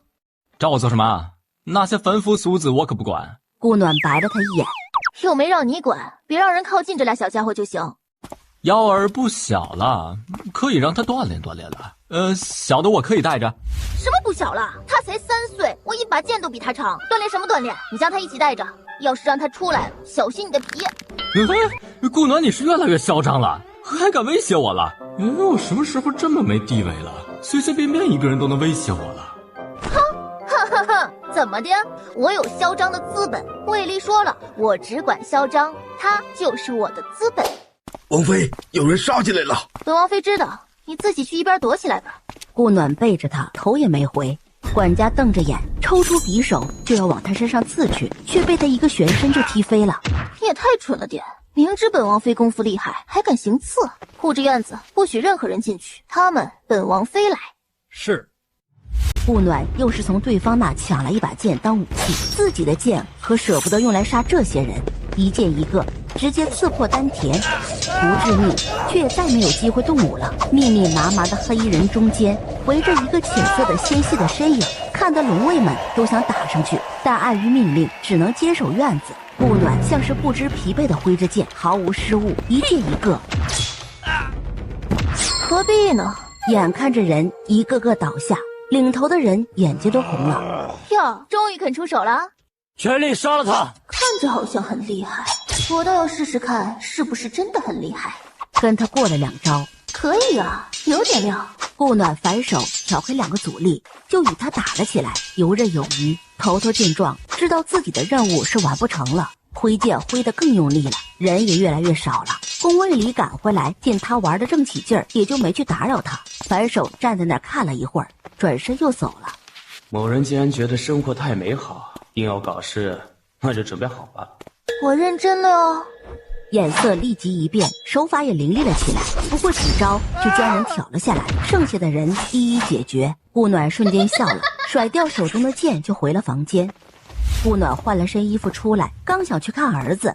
找我做什么？那些凡夫俗子我可不管。顾暖白了他一眼，又没让你管，别让人靠近这俩小家伙就行。幺儿不小了，可以让他锻炼锻炼了。小的我可以带着。什么不小了？他才3岁，我一把剑都比他长，锻炼什么锻炼？你将他一起带着，要是让他出来，小心你的皮。顾暖，你是越来越嚣张了，还敢威胁我了？我什么时候这么没地位了？随随便便一个人都能威胁我了？怎么的？我有嚣张的资本。卫立说了，我只管嚣张，他就是我的资本。王妃，有人杀进来了。本王妃知道，你自己去一边躲起来吧。顾暖背着他，头也没回。管家瞪着眼，抽出匕首就要往他身上刺去，却被他一个旋身就踢飞了。你也太蠢了点，明知本王妃功夫厉害，还敢行刺。护着院子，不许任何人进去，他们本王妃来。是。顾暖又是从对方那抢了一把剑当武器，自己的剑可舍不得用来杀这些人，一剑一个，直接刺破丹田，不致命，却也再没有机会动武了。密密麻麻的黑衣人中间围着一个浅色的纤细的身影，看得龙卫们都想打上去，但碍于命令，只能坚守院子。顾暖像是不知疲惫的挥着剑，毫无失误，一剑一个。何必呢？眼看着人一个个倒下，领头的人眼睛都红了。哟，终于肯出手了！全力杀了他！看着好像很厉害，我倒要试试看是不是真的很厉害。跟他过了2招，可以啊，有点料。顾暖反手挑开2个阻力，就与他打了起来，游刃有余。头头见状，知道自己的任务是完不成了，挥剑挥得更用力了，人也越来越少了。宫卫里赶回来，见他玩得正起劲儿，也就没去打扰他，反手站在那儿看了一会儿，转身又走了。某人既然觉得生活太美好，硬要搞事，那就准备好吧。我认真了哟。眼色立即一变，手法也凌厉了起来，不过几招就将人挑了下来，剩下的人一一解决。顾暖瞬间笑了，甩掉手中的剑就回了房间。顾暖换了身衣服出来，刚想去看儿子。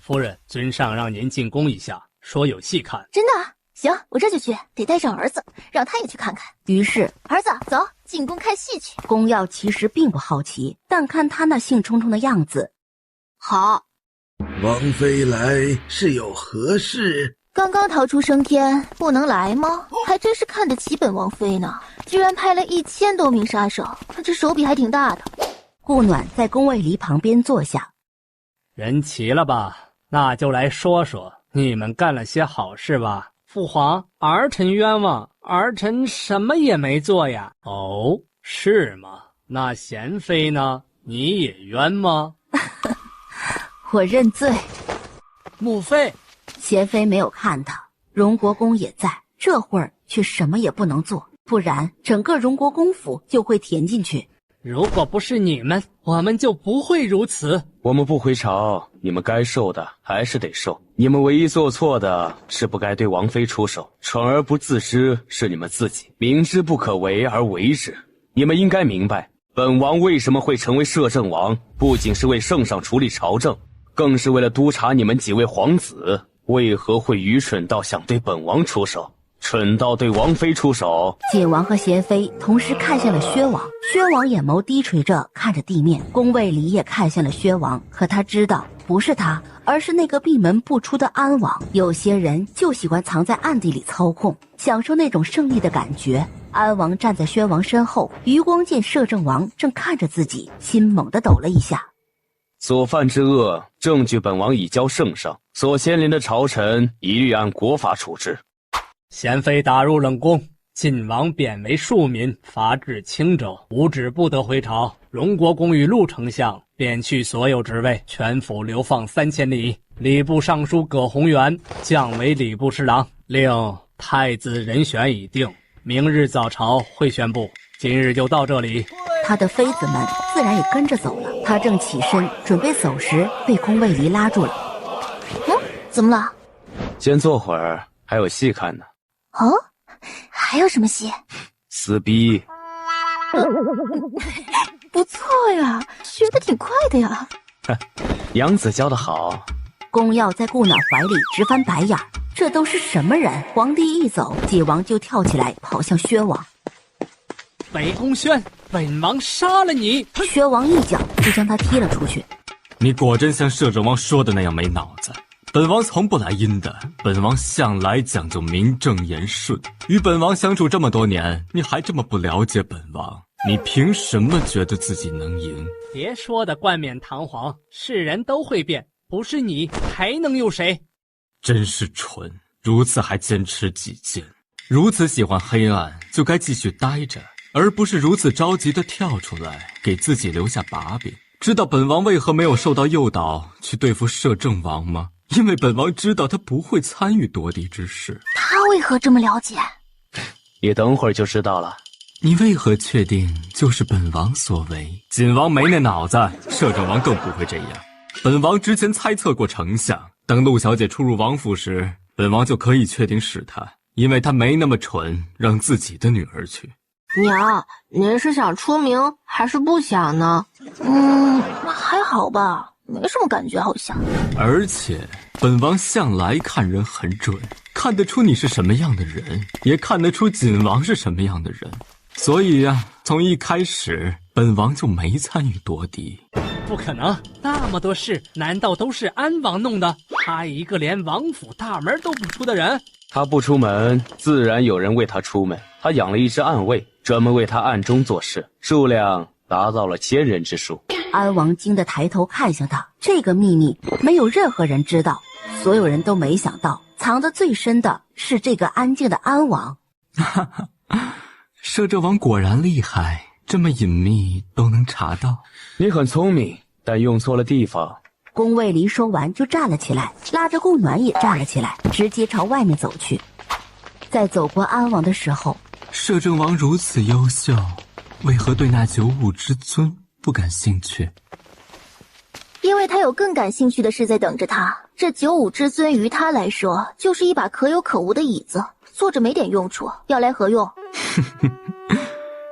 夫人，尊上让您进宫一下，说有戏看。真的啊？行，我这就去，得带上儿子，让他也去看看。于是儿子，走，进宫看戏去。宫耀其实并不好奇，但看他那兴冲冲的样子，好。王妃来是有何事？刚刚逃出升天，不能来吗？还真是看得起本王妃呢，居然派了1000多名杀手，这手笔还挺大的。顾暖在宫卫离旁边坐下。人齐了吧？那就来说说你们干了些好事吧。父皇，儿臣冤枉，儿臣什么也没做呀。哦，是吗？那贤妃呢？你也冤吗？我认罪。母妃。贤妃没有看他，荣国公也在，这会儿却什么也不能做，不然整个荣国公府就会填进去。如果不是你们，我们就不会如此。我们不回朝，你们该受的还是得受。你们唯一做错的是不该对王妃出手，蠢而不自知是你们自己，明知不可为而为之。你们应该明白，本王为什么会成为摄政王，不仅是为圣上处理朝政，更是为了督察你们几位皇子为何会愚蠢到想对本王出手，蠢到对王妃出手。景王和贤妃同时看向了薛王，薛王眼眸低垂着看着地面，宫卫里也看向了薛王，可他知道不是他，而是那个闭门不出的安王。有些人就喜欢藏在暗地里操控，享受那种胜利的感觉。安王站在薛王身后，余光见摄政王正看着自己，心猛地抖了一下。所犯之恶，证据本王已交圣上，所牵连的朝臣一律按国法处置。贤妃打入冷宫，晋王贬为庶民，罚至青州，无旨不得回朝。荣国公与陆丞相免去所有职位，全府流放3000里。礼部尚书葛宏元降为礼部侍郎，令太子人选已定，明日早朝会宣布。今日就到这里。他的妃子们自然也跟着走了。他正起身准备走时，被宫卫离拉住了。怎么了？先坐会儿，还有戏看呢。哦，还有什么戏？撕逼。不错呀，学得挺快的呀。杨子教得好。宫耀在顾暖怀里直翻白眼，这都是什么人？皇帝一走，景王就跳起来跑向薛王。北宫宣，本王杀了你！薛王一脚就将他踢了出去。你果真像摄政王说的那样没脑子。本王从不来阴的，本王向来讲究名正言顺。与本王相处这么多年，你还这么不了解本王？你凭什么觉得自己能赢？别说的冠冕堂皇，是人都会变，不是你还能有谁？真是蠢，如此还坚持己见，如此喜欢黑暗，就该继续待着，而不是如此着急地跳出来，给自己留下把柄。知道本王为何没有受到诱导去对付摄政王吗？因为本王知道他不会参与夺嫡之事。他为何这么了解？你等会儿就知道了。你为何确定就是本王所为？锦王没那脑子，摄政王更不会这样。本王之前猜测过丞相，等陆小姐出入王府时，本王就可以确定是他，因为他没那么蠢让自己的女儿去。娘，您是想出名还是不想呢？还好吧，没什么感觉好像。而且本王向来看人很准，看得出你是什么样的人，也看得出锦王是什么样的人。所以呀，从一开始本王就没参与夺嫡。不可能，那么多事难道都是安王弄的？他一个连王府大门都不出的人。他不出门，自然有人为他出门。他养了一只暗卫，专门为他暗中做事，数量达到了1000人之数。安王惊得抬头看向他，这个秘密没有任何人知道，所有人都没想到藏得最深的是这个安静的安王。摄政王果然厉害，这么隐秘都能查到。你很聪明，但用错了地方。宫卫离说完就站了起来，拉着顾暖也站了起来，直接朝外面走去。在走过安王的时候，摄政王如此优秀，为何对那95之尊不感兴趣？因为他有更感兴趣的事在等着他。这95之尊于他来说就是一把可有可无的椅子，坐着没点用处，要来何用？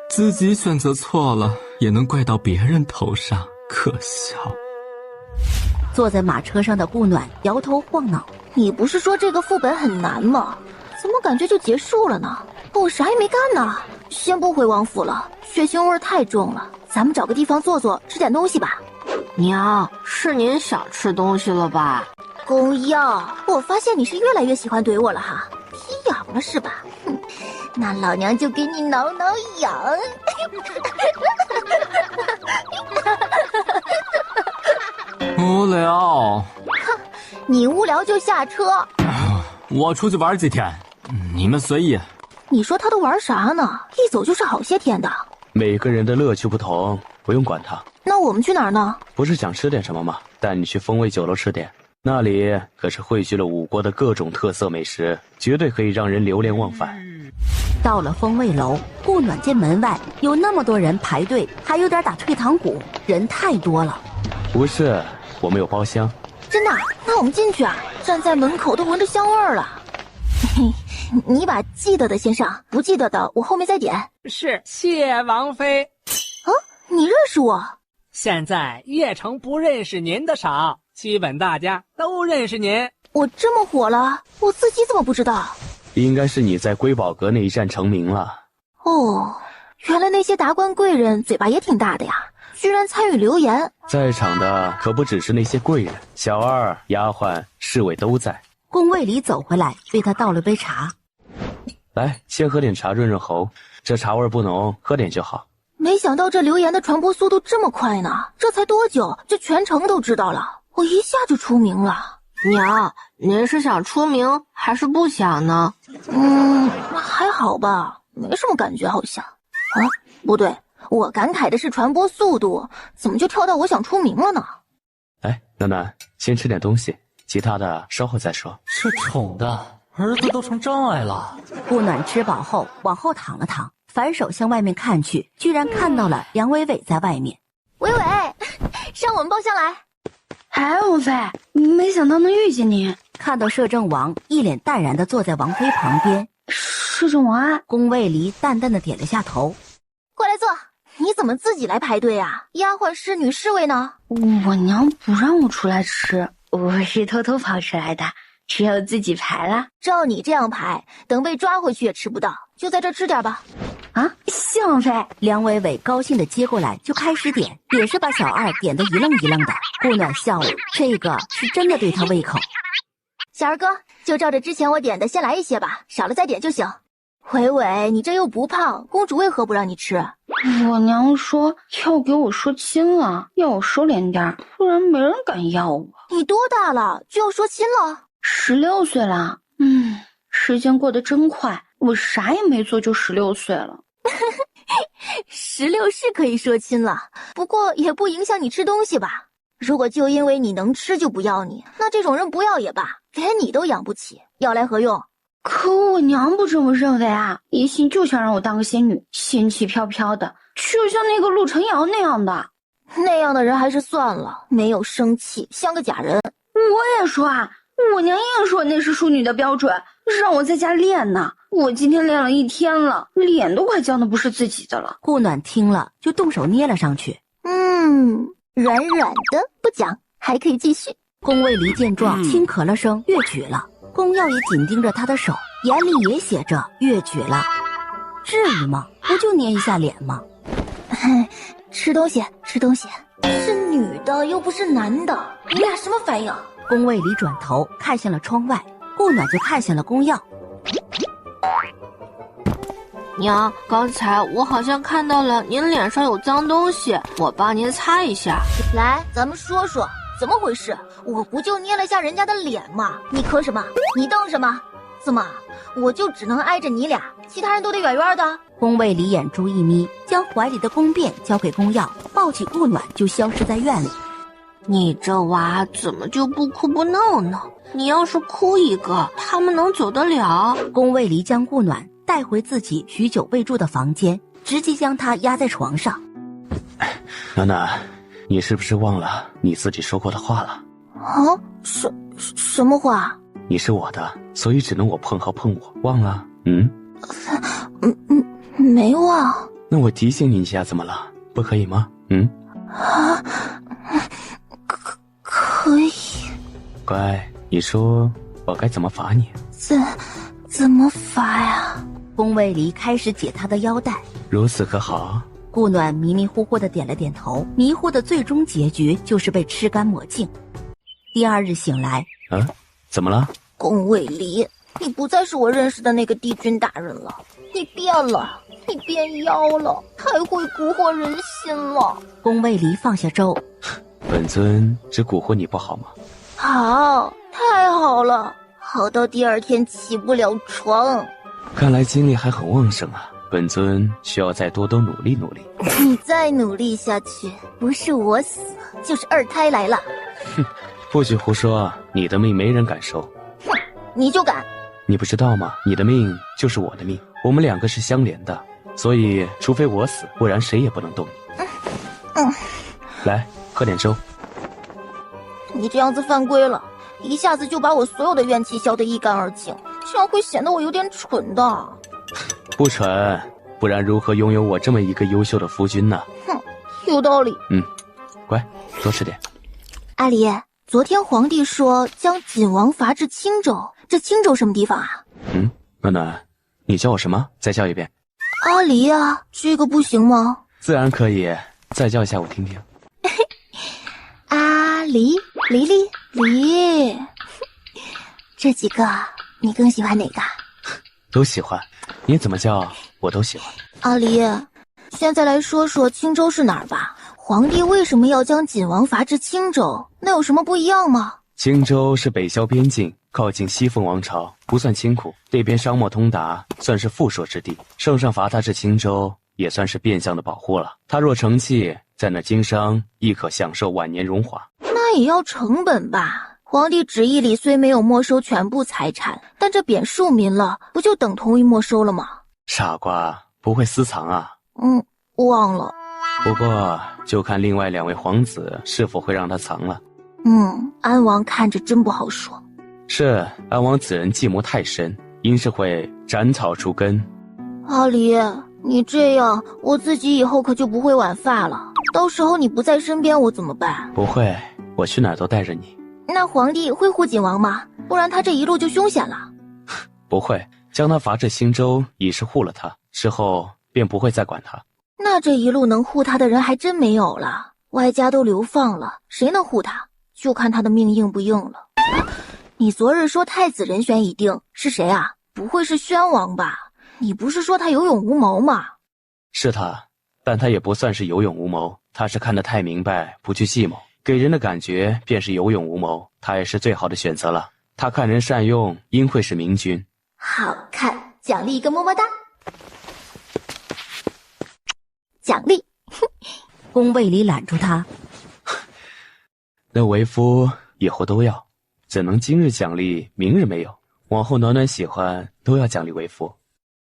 自己选择错了，也能怪到别人头上，可笑。坐在马车上的顾暖摇头晃脑，你不是说这个副本很难吗？怎么感觉就结束了呢？我啥也没干呢。先不回王府了，血腥味太重了，咱们找个地方坐坐，吃点东西吧。娘，是您想吃东西了吧？公药，我发现你是越来越喜欢怼我了哈，皮痒了是吧？哼，那老娘就给你挠挠痒。无聊。哼，你无聊就下车。我出去玩几天，你们随意。你说他都玩啥呢？一走就是好些天的。每个人的乐趣不同，不用管他。那我们去哪儿呢？不是想吃点什么吗？带你去风味酒楼吃点，那里可是汇聚了5国的各种特色美食，绝对可以让人流连忘返。到了风味楼，顾暖见门外有那么多人排队，还有点打退堂鼓，人太多了。不是，我们有包厢。真的？那我们进去啊！站在门口都闻着香味儿了。你把记得的先上，不记得的我后面再点。是，谢王妃。啊，你认识我？现在邺城不认识您的少，基本大家都认识您。我这么火了，我自己怎么不知道？应该是你在瑰宝阁那一战成名了。哦，原来那些达官贵人嘴巴也挺大的呀，居然参与流言。在场的可不只是那些贵人，小二、丫鬟、侍卫都在。宫卫里走回来，为他倒了杯茶。来，先喝点茶润润喉，这茶味不浓，喝点就好。没想到这流言的传播速度这么快呢，这才多久，这全城都知道了，我一下就出名了。娘，您是想出名还是不想呢？还好吧，没什么感觉好像。啊，不对，我感慨的是传播速度，怎么就跳到我想出名了呢？来，暖暖，先吃点东西，其他的稍后再说。是宠的，儿子都成障碍了。顾暖吃饱后往后躺了躺，反手向外面看去，居然看到了梁伟伟在外面。伟伟，上我们包厢来。哎，王妃，没想到能遇见你。看到摄政王一脸淡然地坐在王妃旁边，摄政王，宫卫离淡淡地点了下头。过来坐。你怎么自己来排队啊？丫鬟、侍女、侍卫呢？我娘不让我出来吃，我是偷偷跑出来的，只有自己排了。照你这样排，等被抓回去也吃不到，就在这吃点吧。啊，谢王妃。梁伟伟高兴地接过来就开始点，也是把小二点得一愣一愣的。顾暖笑了，这个是真的对他胃口。小二哥，就照着之前我点的先来一些吧，少了再点就行。伟伟，你这又不胖，公主为何不让你吃？我娘说要给我说亲了，要我收敛点，不然没人敢要我。你多大了，就要说亲了？16岁了。时间过得真快，我啥也没做就16岁了。16是可以说亲了，不过也不影响你吃东西吧。如果就因为你能吃就不要你，那这种人不要也罢，连你都养不起，要来何用？可我娘不这么认为啊，一心就想让我当个仙女，仙气飘飘的，就像那个陆晨瑶那样的。那样的人还是算了，没有生气，像个假人。我也说啊，我娘硬说那是淑女的标准，让我在家练呢。我今天练了一天了，脸都快僵得不是自己的了。顾暖听了就动手捏了上去。软软的，不讲，还可以继续。宫卫离见状，轻咳了声，越举了。宫耀也紧盯着他的手，眼里也写着越举了。至于吗？不就捏一下脸吗？吃东西，吃东西。是女的又不是男的，你俩什么反应？宫卫离转头看向了窗外，顾暖就看向了宫耀。娘，刚才我好像看到了您脸上有脏东西，我帮您擦一下。来，咱们说说怎么回事？我不就捏了下人家的脸吗？你咳什么？你瞪什么？怎么我就只能挨着你俩，其他人都得远远的？宫卫离眼珠一眯，将怀里的宫便交给宫耀，抱起顾暖就消失在院里。你这娃怎么就不哭不闹呢？你要是哭一个，他们能走得了？宫卫离将顾暖带回自己许久未住的房间，直接将他压在床上。暖暖，你是不是忘了你自己说过的话了？啊？什么话？你是我的，所以只能我碰和碰我，忘了？没忘。那我提醒你一下，怎么了？不可以吗？可以。乖，你说我该怎么罚你？怎么罚呀？宫卫离开始解他的腰带。如此可好？顾暖迷迷糊糊的点了点头，迷糊的最终结局就是被吃干抹净。第二日醒来，怎么了？宫卫离，你不再是我认识的那个帝君大人了，你变了，你变妖了，太会蛊惑人心了。宫卫离放下粥，本尊只蛊惑你不好吗？好，太好了，好到第二天起不了床。看来精力还很旺盛啊，本尊需要再多多努力努力。你再努力下去，不是我死，就是二胎来了。哼，不许胡说，你的命没人敢收。哼，你就敢？你不知道吗？你的命就是我的命，我们两个是相连的，所以除非我死，不然谁也不能动你。来，喝点粥。你这样子犯规了，一下子就把我所有的怨气消得一干二净，这样会显得我有点蠢的。不蠢，不然如何拥有我这么一个优秀的夫君呢？哼，有道理。乖，多吃点。阿离，昨天皇帝说将锦王罚至青州，这青州什么地方啊？暖暖，你叫我什么？再叫一遍。阿离啊，这个不行吗？自然可以，再叫一下我听听。阿离，离，这几个你更喜欢哪个？都喜欢，你怎么叫我都喜欢。阿离，现在来说说青州是哪儿吧。皇帝为什么要将锦王罚至青州？那有什么不一样吗？青州是北萧边境，靠近西凤王朝，不算清苦，那边商贸通达，算是富庶之地。圣上罚他至青州，也算是变相的保护了。他若成器，在那经商亦可享受晚年荣华。那也要成本吧？皇帝旨意里虽没有没收全部财产，但这贬庶民了，不就等同于没收了吗？傻瓜，不会私藏啊？忘了。不过就看另外2位皇子是否会让他藏了。安王看着真不好说。是，安王此人计谋太深，应是会斩草除根。阿离，你这样，我自己以后可就不会挽发了。到时候你不在身边，我怎么办？不会，我去哪儿都带着你。那皇帝会护锦王吗？不然他这一路就凶险了。不会，将他罚至青州已是护了他，之后便不会再管他。那这一路能护他的人还真没有了，外家都流放了，谁能护他？就看他的命硬不硬了。你昨日说太子人选已定，是谁啊？不会是宣王吧？你不是说他有勇无谋吗？是他，但他也不算是有勇无谋，他是看得太明白，不去计谋，给人的感觉便是有勇无谋，他也是最好的选择了。他看人善用，应会是明君。好看，奖励一个么么哒。奖励。宫卫离揽住他，那为夫以后都要，怎能今日奖励，明日没有？往后暖暖喜欢，都要奖励为夫。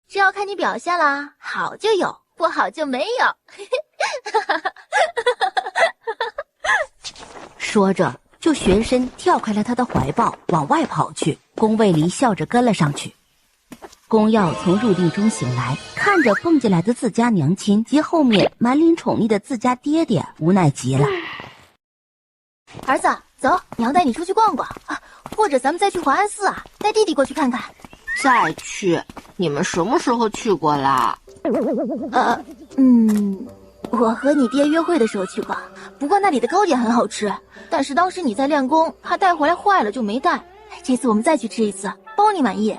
这要看你表现啦，好就有，不好就没有。说着就旋身跳开了他的怀抱，往外跑去。宫卫离笑着跟了上去。宫耀从入定中醒来，看着蹦进来的自家娘亲及后面满脸宠溺的自家爹爹，无奈极了。儿子，走，娘带你出去逛逛啊，或者咱们再去华安寺啊，带弟弟过去看看。再去？你们什么时候去过啦？我和你爹约会的时候去过，不过那里的糕点很好吃，但是当时你在练功，怕带回来坏了就没带。这次我们再去吃一次，包你满意。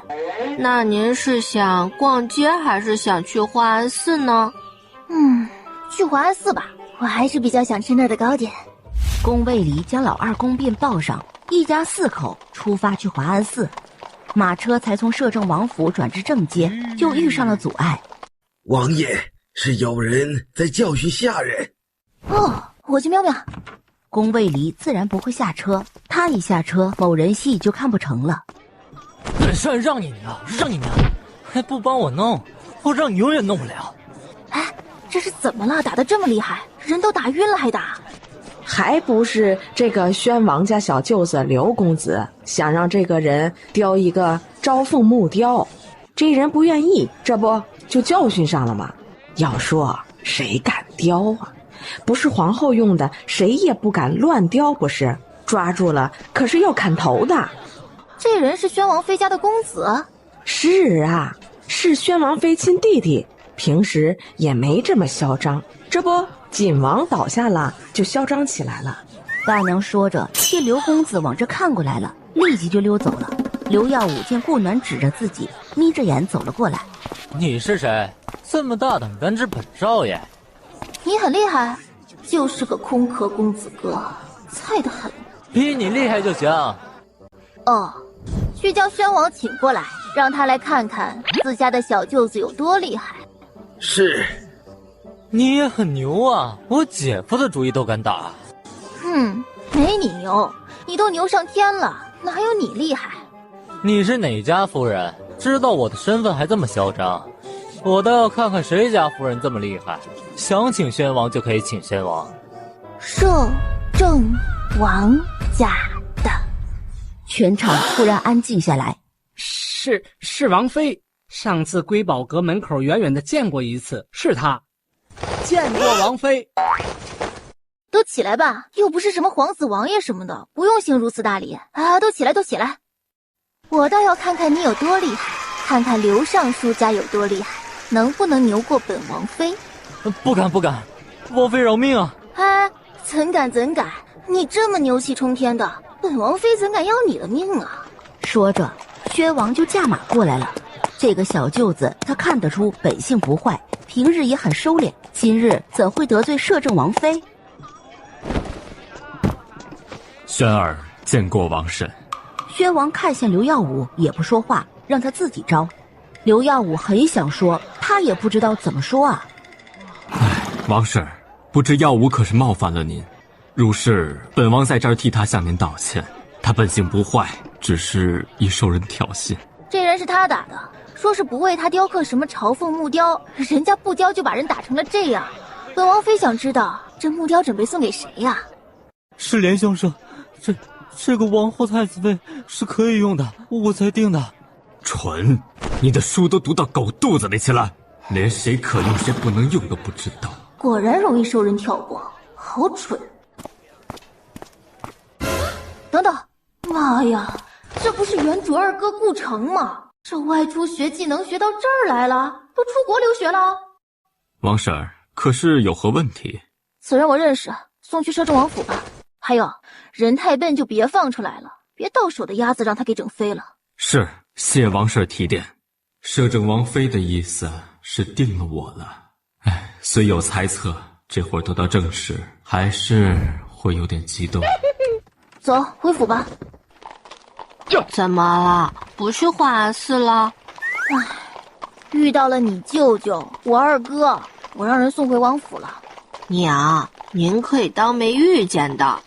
那您是想逛街还是想去华安寺呢？去华安寺吧，我还是比较想吃那儿的糕点。宫卫离将老二宫便抱上，一家4口出发去华安寺。马车才从摄政王府转至正街，就遇上了阻碍。王爷，是有人在教训下人。我去瞄瞄。宫卫离自然不会下车，他一下车，某人戏就看不成了。本善让你娘，还不帮我弄，我让你永远弄不了。这是怎么了？打得这么厉害，人都打晕了还打？还不是这个宣王家小舅子刘公子想让这个人雕一个招凤木雕，这人不愿意，这不就教训上了吗？要说谁敢雕啊？不是皇后用的，谁也不敢乱雕，不是？抓住了可是要砍头的。这人是宣王妃家的公子？是啊，是宣王妃亲弟弟，平时也没这么嚣张，这不景王倒下了就嚣张起来了。大娘说着，见刘公子往这看过来了，立即就溜走了。刘耀武见顾暖指着自己，眯着眼走了过来。你是谁？这么大胆敢指本少爷？你很厉害，就是个空壳公子哥，菜得很。比你厉害就行。去将宣王请过来，让他来看看自家的小舅子有多厉害。是。你也很牛啊，我姐夫的主意都敢打。没你牛，你都牛上天了，哪有你厉害？你是哪家夫人？知道我的身份还这么嚣张？我倒要看看谁家夫人这么厉害，想请宣王就可以请宣王。摄政王家的。全场突然安静下来。是王妃，上次瑰宝阁门口远远的见过一次，是她。见过王妃。都起来吧，又不是什么皇子王爷什么的，不用行如此大礼啊！都起来，都起来！我倒要看看你有多厉害，看看刘尚书家有多厉害，能不能牛过本王妃？不敢，王妃饶命啊！怎敢！你这么牛气冲天的，本王妃怎敢要你的命啊？说着，宣王就驾马过来了。这个小舅子，他看得出本性不坏，平日也很收敛，今日怎会得罪摄政王妃？宣儿见过王婶。宣王看向刘耀武，也不说话，让他自己招。刘耀武很想说，他也不知道怎么说啊。王婶，不知耀武可是冒犯了您？如是，本王在这儿替他向您道歉。他本性不坏，只是一受人挑衅。这人是他打的，说是不为他雕刻什么朝凤木雕，人家不雕就把人打成了这样。本王妃想知道，这木雕准备送给谁呀？是莲香社，这个王后太子妃是可以用的，我才定的。蠢！你的书都读到狗肚子里去了，连谁可用谁不能用都不知道。果然容易受人挑拨，好蠢！等等，妈呀，这不是原主二哥顾城吗？这外出学技能学到这儿来了，都出国留学了。王婶儿，可是有何问题？此人我认识，送去摄政王府吧。还有，人太笨就别放出来了，别到手的鸭子让他给整飞了。是，谢王婶提点。摄政王妃的意思是定了我了。虽有猜测，这会儿得到证实，还是会有点激动。走，回府吧。怎么了？不去华安寺了？遇到了你舅舅，我二哥，我让人送回王府了。娘，您可以当没遇见的。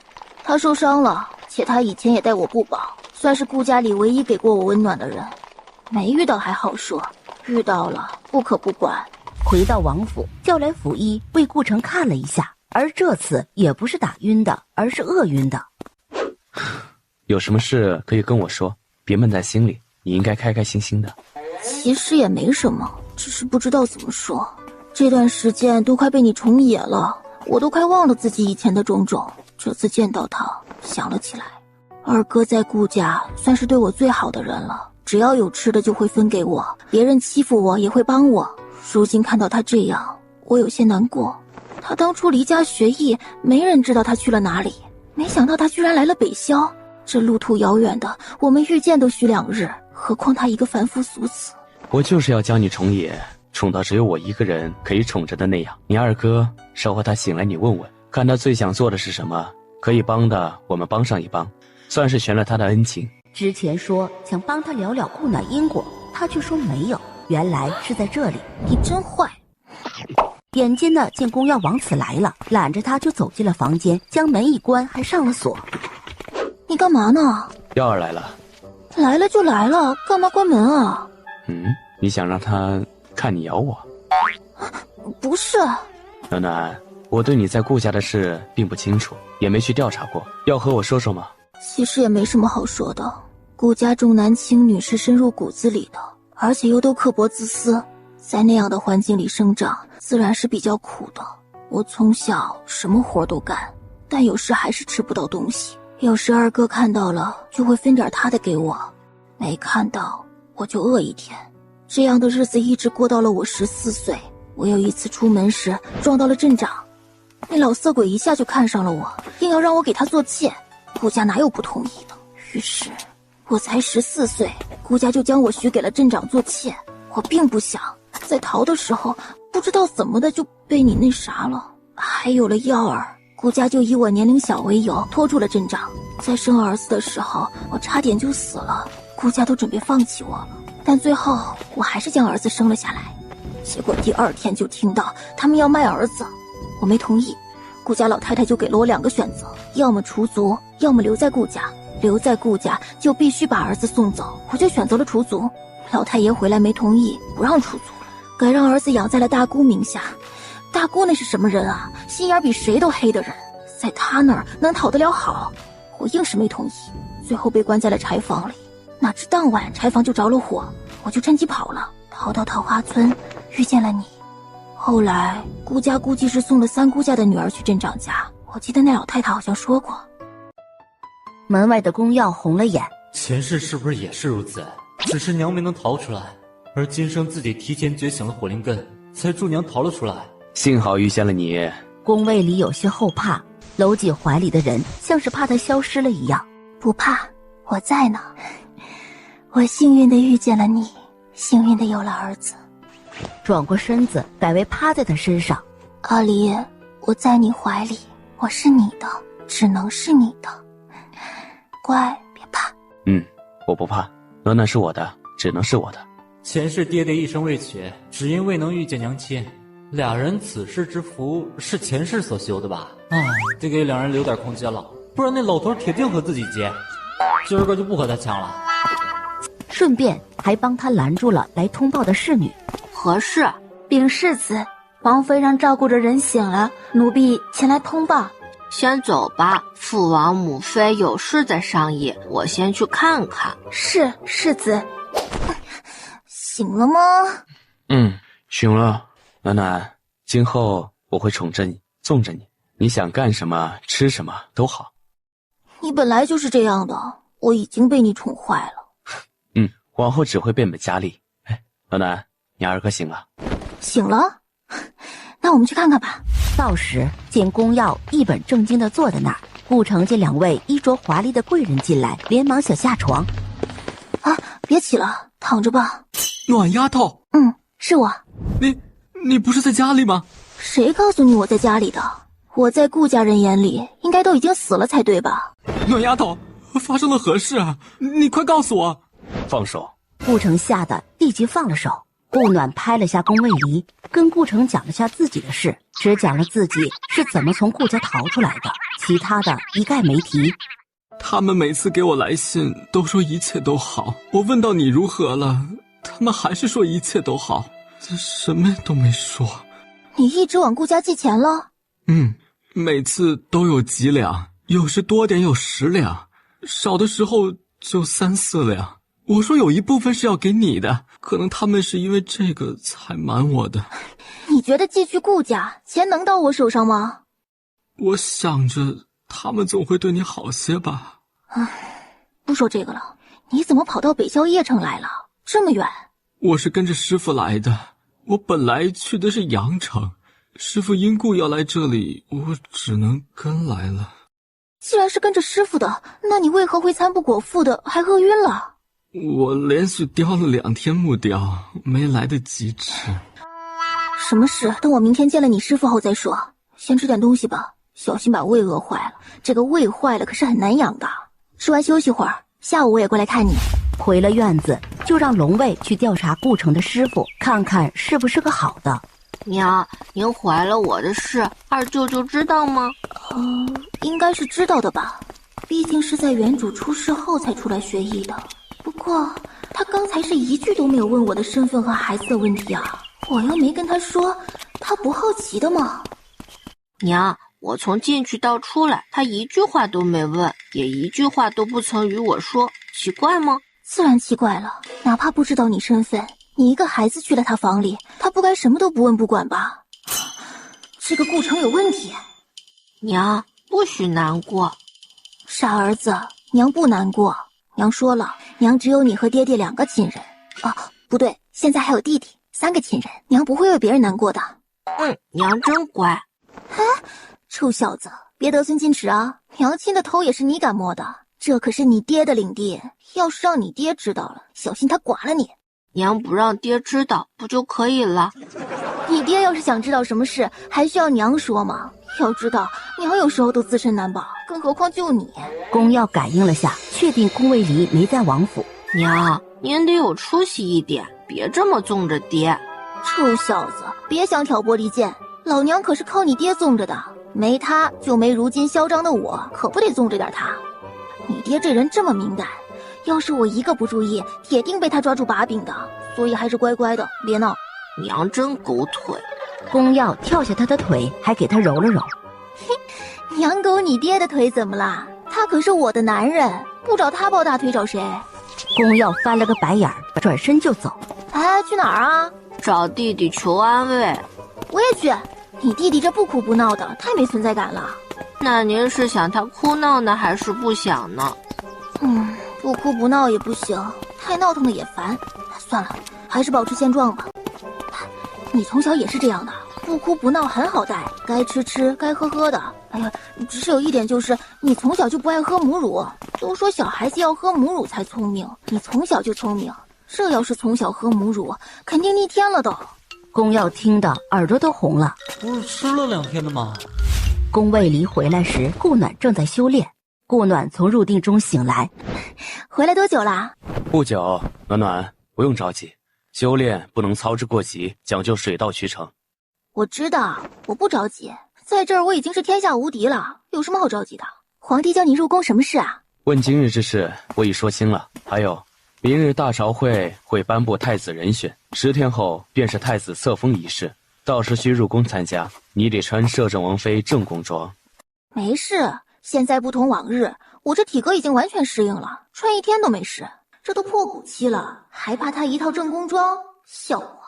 他受伤了，且他以前也待我不薄，算是顾家里唯一给过我温暖的人。没遇到还好说，遇到了不可不管。回到王府，叫来府医为顾城看了一下，而这次也不是打晕的，而是饿晕的。有什么事可以跟我说，别闷在心里，你应该开开心心的。其实也没什么，只是不知道怎么说。这段时间都快被你宠野了，我都快忘了自己以前的种种。这次见到他，想了起来。二哥在顾家算是对我最好的人了，只要有吃的就会分给我，别人欺负我也会帮我。如今看到他这样，我有些难过。他当初离家学艺，没人知道他去了哪里，没想到他居然来了北萧。这路途遥远的，我们遇见都需2日，何况他一个凡夫俗子。我就是要将你宠野，宠到只有我一个人可以宠着的那样。你二哥稍后他醒来，你问问，看他最想做的是什么，可以帮的我们帮上一帮，算是全了他的恩情。之前说想帮他聊聊顾暖因果，他却说没有，原来是在这里。你真坏。眼尖的见公药王子来了，揽着他就走进了房间，将门一关，还上了锁。你干嘛呢？耀儿来了。来了就来了，干嘛关门啊？你想让他看你咬我？不是。暖暖，我对你在顾家的事并不清楚，也没去调查过，要和我说说吗？其实也没什么好说的，顾家重男轻女是深入骨子里的，而且又都刻薄自私，在那样的环境里生长，自然是比较苦的。我从小什么活都干，但有时还是吃不到东西。有时二哥看到了，就会分点他的给我，没看到我就饿一天。这样的日子一直过到了我14岁。我有一次出门时撞到了镇长，那老色鬼一下就看上了我，硬要让我给他做妾。顾家哪有不同意的？于是我才14岁，顾家就将我许给了镇长做妾。我并不想，在逃的时候不知道怎么的就被你那啥了。还有了耀儿，顾家就以我年龄小为由拖住了镇长。在生儿子的时候，我差点就死了，顾家都准备放弃我了，但最后我还是将儿子生了下来。结果第2天就听到他们要卖儿子，我没同意。顾家老太太就给了我2个选择，要么除族，要么留在顾家。留在顾家就必须把儿子送走，我就选择了除族。老太爷回来没同意，不让出租，改让儿子养在了大姑名下。大姑那是什么人啊？心眼比谁都黑的人，在他那儿能讨得了好？我硬是没同意，最后被关在了柴房里。哪知当晚柴房就着了火，我就趁机跑了，逃到桃花村，遇见了你。后来顾家估计是送了3姑家的女儿去镇长家，我记得那老太太好像说过。门外的公药红了眼，前世是不是也是如此？只是娘没能逃出来，而今生自己提前觉醒了火灵根，才助娘逃了出来。幸好遇见了你。宫卫里有些后怕，搂紧怀里的人像是怕他消失了一样。不怕，我在呢。我幸运的遇见了你，幸运的有了儿子。转过身子改为趴在他身上。阿离，我在你怀里，我是你的，只能是你的，乖，别怕。我不怕，暖暖是我的，只能是我的。前世爹爹一生未娶，只因未能遇见娘亲，俩人此世之福是前世所修的吧？得给两人留点空间了，不然那老头铁定和自己结。今儿个就不和他抢了。顺便还帮他拦住了来通报的侍女。何事？禀世子，王妃让照顾着人醒了，奴婢前来通报。先走吧，父王母妃有事在商议，我先去看看。是，世子。醒了吗？醒了。暖暖，今后我会宠着你，纵着你，你想干什么吃什么都好。你本来就是这样的，我已经被你宠坏了。往后只会变本加厉。暖暖，你二哥醒了。醒了？那我们去看看吧。到时见宫耀一本正经地坐在那儿，顾城见2位衣着华丽的贵人进来，连忙想下床。别起了，躺着吧。暖丫头，是我。你不是在家里吗？谁告诉你我在家里的？我在顾家人眼里应该都已经死了才对吧？暖丫头，发生了何事啊？你快告诉我。放手。顾城吓得立即放了手。顾暖拍了下宫卫离，跟顾城讲了下自己的事，只讲了自己是怎么从顾家逃出来的，其他的一概没提。他们每次给我来信都说一切都好，我问到你如何了，他们还是说一切都好，什么都没说。你一直往顾家寄钱了？每次都有几两，有时多点有10两，少的时候就3、4两。我说有一部分是要给你的，可能他们是因为这个才瞒我的。你觉得寄去顾家，钱能到我手上吗？我想着他们总会对你好些吧。不说这个了，你怎么跑到北郊邺城来了？这么远？我是跟着师傅来的，我本来去的是阳城，师傅因故要来这里，我只能跟来了。既然是跟着师傅的，那你为何会餐不果腹的，还饿晕了？我连续叼了2天木雕，没来得及吃。什么事？等我明天见了你师傅后再说。先吃点东西吧，小心把胃饿坏了。这个胃坏了可是很难养的。吃完休息会儿，下午我也过来看你。回了院子，就让龙卫去调查顾城的师傅，看看是不是个好的。娘，您怀了我的事，二舅舅知道吗？应该是知道的吧，毕竟是在原主出事后才出来学艺的。不过他刚才是一句都没有问我的身份和孩子的问题啊，我要没跟他说，他不好奇的吗？娘，我从进去到出来，他一句话都没问，也一句话都不曾与我说，奇怪吗？自然奇怪了，哪怕不知道你身份，你一个孩子去了他房里，他不该什么都不问不管吧？这个顾城有问题。娘，不许难过。傻儿子，娘不难过。娘说了，娘只有你和爹爹2个亲人。不对，现在还有弟弟，3个亲人，娘不会为别人难过的。娘真乖。臭小子，别得寸进尺啊！娘亲的头也是你敢摸的，这可是你爹的领地，要是让你爹知道了，小心他剐了你。娘不让爹知道，不就可以了？你爹要是想知道什么事，还需要娘说吗？要知道，娘有时候都自身难保，更何况就你。宫耀感应了下，确定宫卫离没在王府。娘，您得有出息一点，别这么纵着爹。臭小子，别想挑拨离间，老娘可是靠你爹纵着的，没他就没如今嚣张的我，可不得纵着点他。你爹这人这么敏感，要是我一个不注意，铁定被他抓住把柄的，所以还是乖乖的，别闹。娘真狗腿。宫耀跳下他的腿，还给他揉了揉。娘狗你爹的腿怎么啦？他可是我的男人，不找他抱大腿找谁？宫耀翻了个白眼儿，转身就走。去哪儿啊？找弟弟求安慰。我也去。你弟弟这不哭不闹的，太没存在感了。那您是想他哭闹呢，还是不想呢？不哭不闹也不行，太闹腾的也烦。算了，还是保持现状吧。你从小也是这样的，不哭不闹很好带，该吃吃，该喝喝的。哎呀，只是有一点就是你从小就不爱喝母乳。都说小孩子要喝母乳才聪明，你从小就聪明。这要是从小喝母乳，肯定逆天了都。宫耀听得耳朵都红了。不是吃了2天的吗？宫卫离回来时，顾暖正在修炼。顾暖从入定中醒来。回来多久啦？不久。暖暖，不用着急，修炼不能操之过急，讲究水到渠成。我知道，我不着急，在这儿我已经是天下无敌了，有什么好着急的？皇帝叫你入宫什么事啊？问今日之事，我已说清了。还有，明日大朝会颁布太子人选，10天后便是太子册封仪式，到时需入宫参加，你得穿摄政王妃正宫装。没事，现在不同往日，我这体格已经完全适应了，穿1天都没事。这都破骨期了，还怕他一套正宫装？笑话。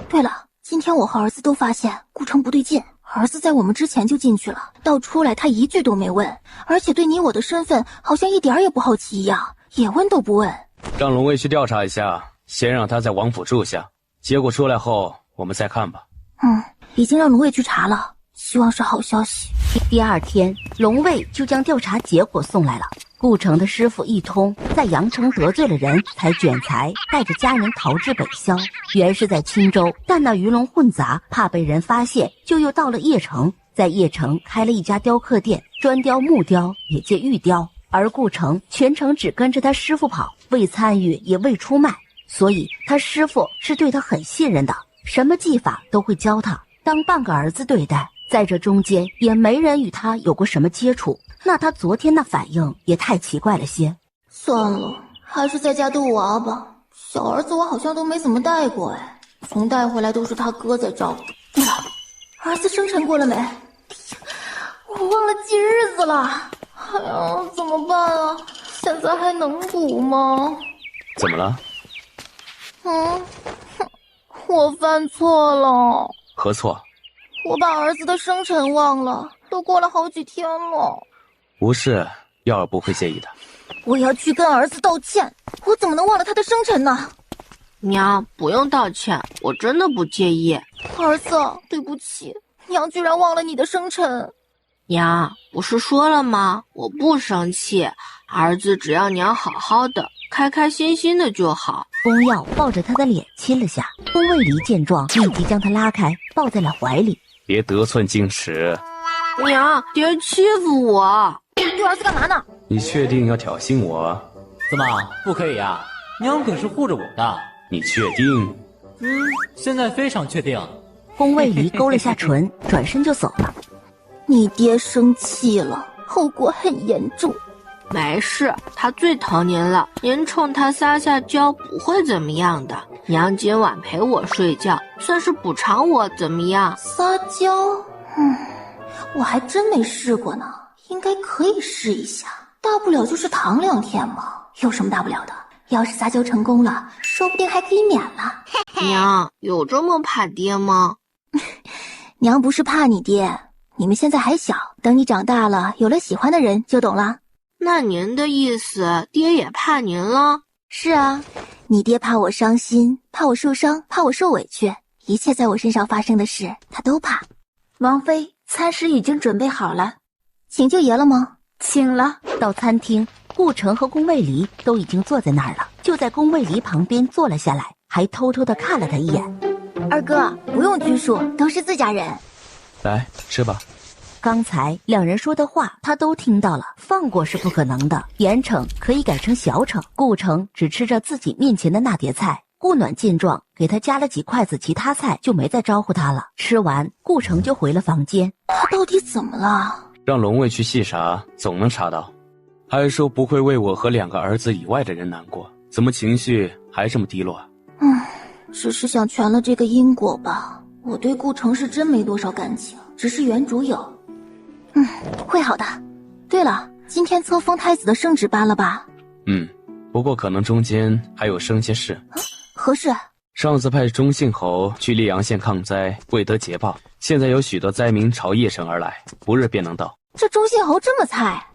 对了，今天我和儿子都发现顾城不对劲，儿子在我们之前就进去了，到出来他一句都没问，而且对你我的身份好像一点也不好奇一样，也问都不问。让龙卫去调查一下，先让他在王府住下，结果出来后我们再看吧。已经让龙卫去查了，希望是好消息。第2天，龙卫就将调查结果送来了。顾城的师傅一通在阳城得罪了人，才卷财带着家人逃至北郊。原是在青州，但那鱼龙混杂，怕被人发现，就又到了邺城。在邺城开了一家雕刻店，专雕木雕，也借玉雕。而顾城全程只跟着他师傅跑，未参与也未出卖，所以他师傅是对他很信任的，什么技法都会教他，当半个儿子对待。在这中间也没人与他有过什么接触，那他昨天那反应也太奇怪了些。算了，还是在家逗娃吧。小儿子我好像都没怎么带过从带回来都是他哥在照顾。儿子生辰过了没？我忘了记日子了。哎呀，怎么办啊？现在还能补吗？怎么了？我犯错了。何错？我把儿子的生辰忘了，都过了好几天了。无事，耀儿不会介意的。我要去跟儿子道歉，我怎么能忘了他的生辰呢？娘，不用道歉，我真的不介意。儿子，对不起，娘居然忘了你的生辰。娘，不是说了吗？我不生气，儿子只要娘好好的，开开心心的就好。宫耀抱着他的脸亲了下，宫卫离见状，立即将他拉开，抱在了怀里。别得寸进尺。娘，别欺负我！对儿子干嘛呢？你确定要挑衅我？怎么不可以啊？娘可是护着我的。你确定？现在非常确定。宫卫离勾了下唇，转身就走了。你爹生气了，后果很严重。没事，他最疼您了，您冲他撒下娇不会怎么样的。娘今晚陪我睡觉，算是补偿我，怎么样？撒娇？我还真没试过呢，应该可以试一下。大不了就是躺2天嘛，有什么大不了的？要是撒娇成功了，说不定还可以免了。娘，有这么怕爹吗？娘不是怕你爹，你们现在还小，等你长大了，有了喜欢的人就懂了。那您的意思，爹也怕您了？是啊，你爹怕我伤心，怕我受伤，怕我受委屈，一切在我身上发生的事，他都怕。王妃，餐食已经准备好了，请舅爷了吗？请了。到餐厅，顾城和宫卫离都已经坐在那儿了，就在宫卫离旁边坐了下来，还偷偷地看了他一眼。二哥，不用拘束，都是自家人。来，吃吧。刚才两人说的话他都听到了，放过是不可能的，严惩可以改成小惩。顾城只吃着自己面前的那碟菜，顾暖见状给他夹了几筷子其他菜，就没再招呼他了。吃完，顾城就回了房间。他到底怎么了？让龙卫去细查，总能查到。还说不会为我和2个儿子以外的人难过，怎么情绪还这么低落？只是想全了这个因果吧。我对顾城是真没多少感情，只是原主有。会好的。对了，今天册封太子的圣旨颁了吧？不过可能中间还有生些事。何事？上次派中信侯去溧阳县抗灾，未得捷报，现在有许多灾民朝邺城而来，不日便能到。这中信侯这么菜？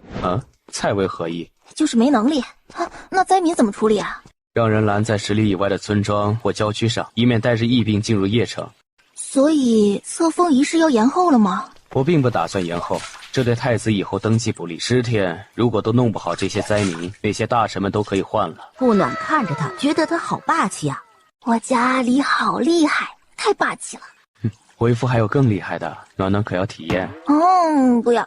菜为何意？就是没能力。那灾民怎么处理啊？让人拦在10里以外的村庄或郊区上，以免带着疫病进入邺城。所以册封仪式要延后了吗？我并不打算延后，这对太子以后登基不利。10天如果都弄不好这些灾民，那些大臣们都可以换了。顾暖看着他，觉得他好霸气啊！我家里好厉害，太霸气了。为夫还有更厉害的，暖暖可要体验？不要。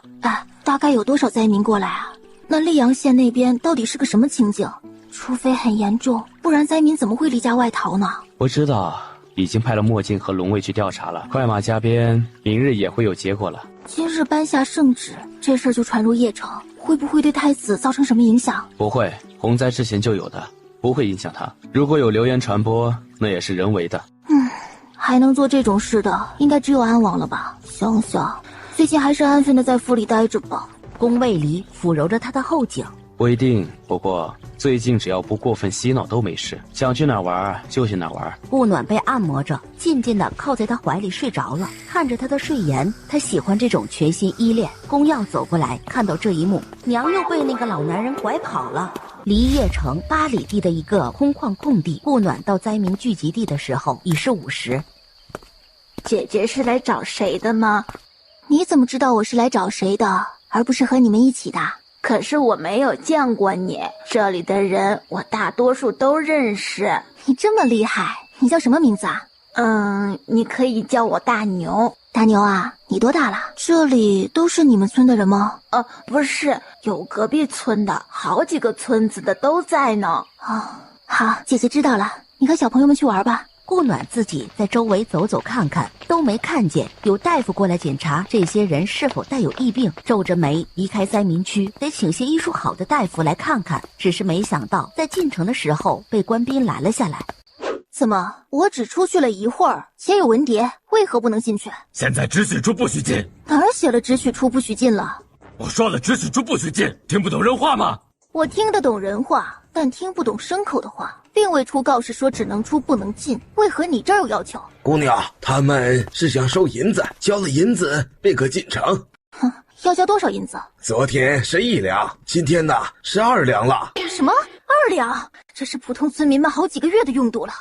大概有多少灾民过来啊？那溧阳县那边到底是个什么情景？除非很严重，不然灾民怎么会离家外逃呢？我知道，已经派了墨镜和龙卫去调查了，快马加鞭，明日也会有结果了。今日颁下圣旨，这事儿就传入邺城，会不会对太子造成什么影响？不会，洪灾之前就有的，不会影响他。如果有流言传播，那也是人为的。还能做这种事的，应该只有安王了吧？想想，最近还是安分的在府里待着吧。宫卫离抚揉着他的后颈。不一定，不过最近只要不过分洗脑都没事，想去哪玩就去哪玩。顾暖被按摩着，渐渐地靠在他怀里睡着了。看着他的睡颜，他喜欢这种全心依恋。宫耀走过来，看到这一幕，娘又被那个老男人拐跑了。离邺城8里地的一个空旷空地，顾暖到灾民聚集地的时候已是午时。姐姐是来找谁的吗？你怎么知道我是来找谁的，而不是和你们一起的？可是我没有见过你，这里的人我大多数都认识。你这么厉害，你叫什么名字啊？你可以叫我大牛。大牛啊，你多大了？这里都是你们村的人吗？不是，有隔壁村的，好几个村子的都在呢。好，姐姐知道了，你和小朋友们去玩吧。顾暖自己在周围走走看看，都没看见有大夫过来检查这些人是否带有疫病，皱着眉离开灾民区，得请些医术好的大夫来看看。只是没想到在进城的时候被官兵拦了下来。怎么，我只出去了一会儿，前有文牒，为何不能进去？现在只许出不许进。哪儿写了只许出不许进了？我说了只许出不许进，听不懂人话吗？我听得懂人话，但听不懂牲口的话，并未出告示说只能出不能进，为何你这儿有要求？姑娘，他们是想收银子，交了银子便可进城。哼，要交多少银子？昨天是1两，今天呢是2两了。什么2两？这是普通村民们好几个月的用度了。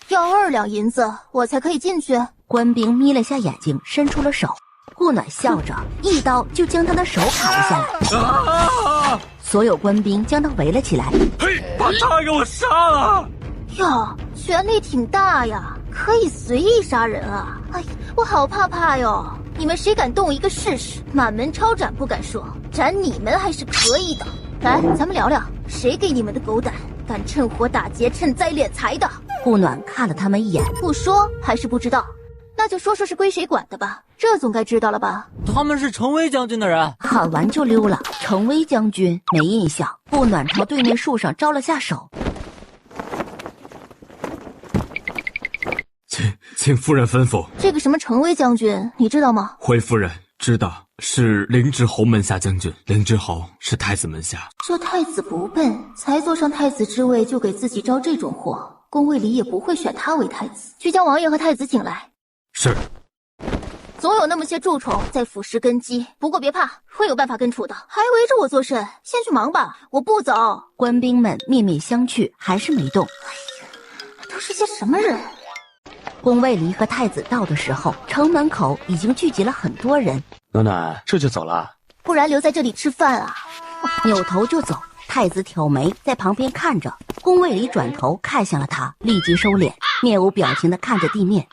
要2两银子，我才可以进去。官兵眯了下眼睛，伸出了手。顾暖笑着，一刀就将他的手砍了下来。所有官兵将他围了起来。嘿，把他给我杀了！哟，权力挺大呀，可以随意杀人啊！哎呀，我好怕哟！你们谁敢动一个试试？满门抄斩不敢说，斩你们还是可以的。来，咱们聊聊，谁给你们的狗胆，敢趁火打劫、趁灾敛财的？顾暖看了他们一眼，不说还是不知道？那就说说是归谁管的吧，这总该知道了吧？他们是程威将军的人。喊完就溜了。程威将军没印象。顾暖朝对面树上招了下手。请夫人吩咐。这个什么程威将军，你知道吗？回夫人知道，是灵芝侯门下将军。灵芝侯是太子门下。这太子不笨，才坐上太子之位就给自己招这种祸，宫卫里也不会选他为太子。去将王爷和太子请来。是。总有那么些蛀虫在腐蚀根基，不过别怕，会有办法根除的。还围着我作甚？先去忙吧，我不走。官兵们面面相觑，还是没动。哎呀，都是些什么人？宫卫离和太子到的时候，城门口已经聚集了很多人。暖暖，这就走了？不然留在这里吃饭啊！扭头就走。太子挑眉在旁边看着，宫卫离转头看向了他，立即收敛，面无表情地看着地面。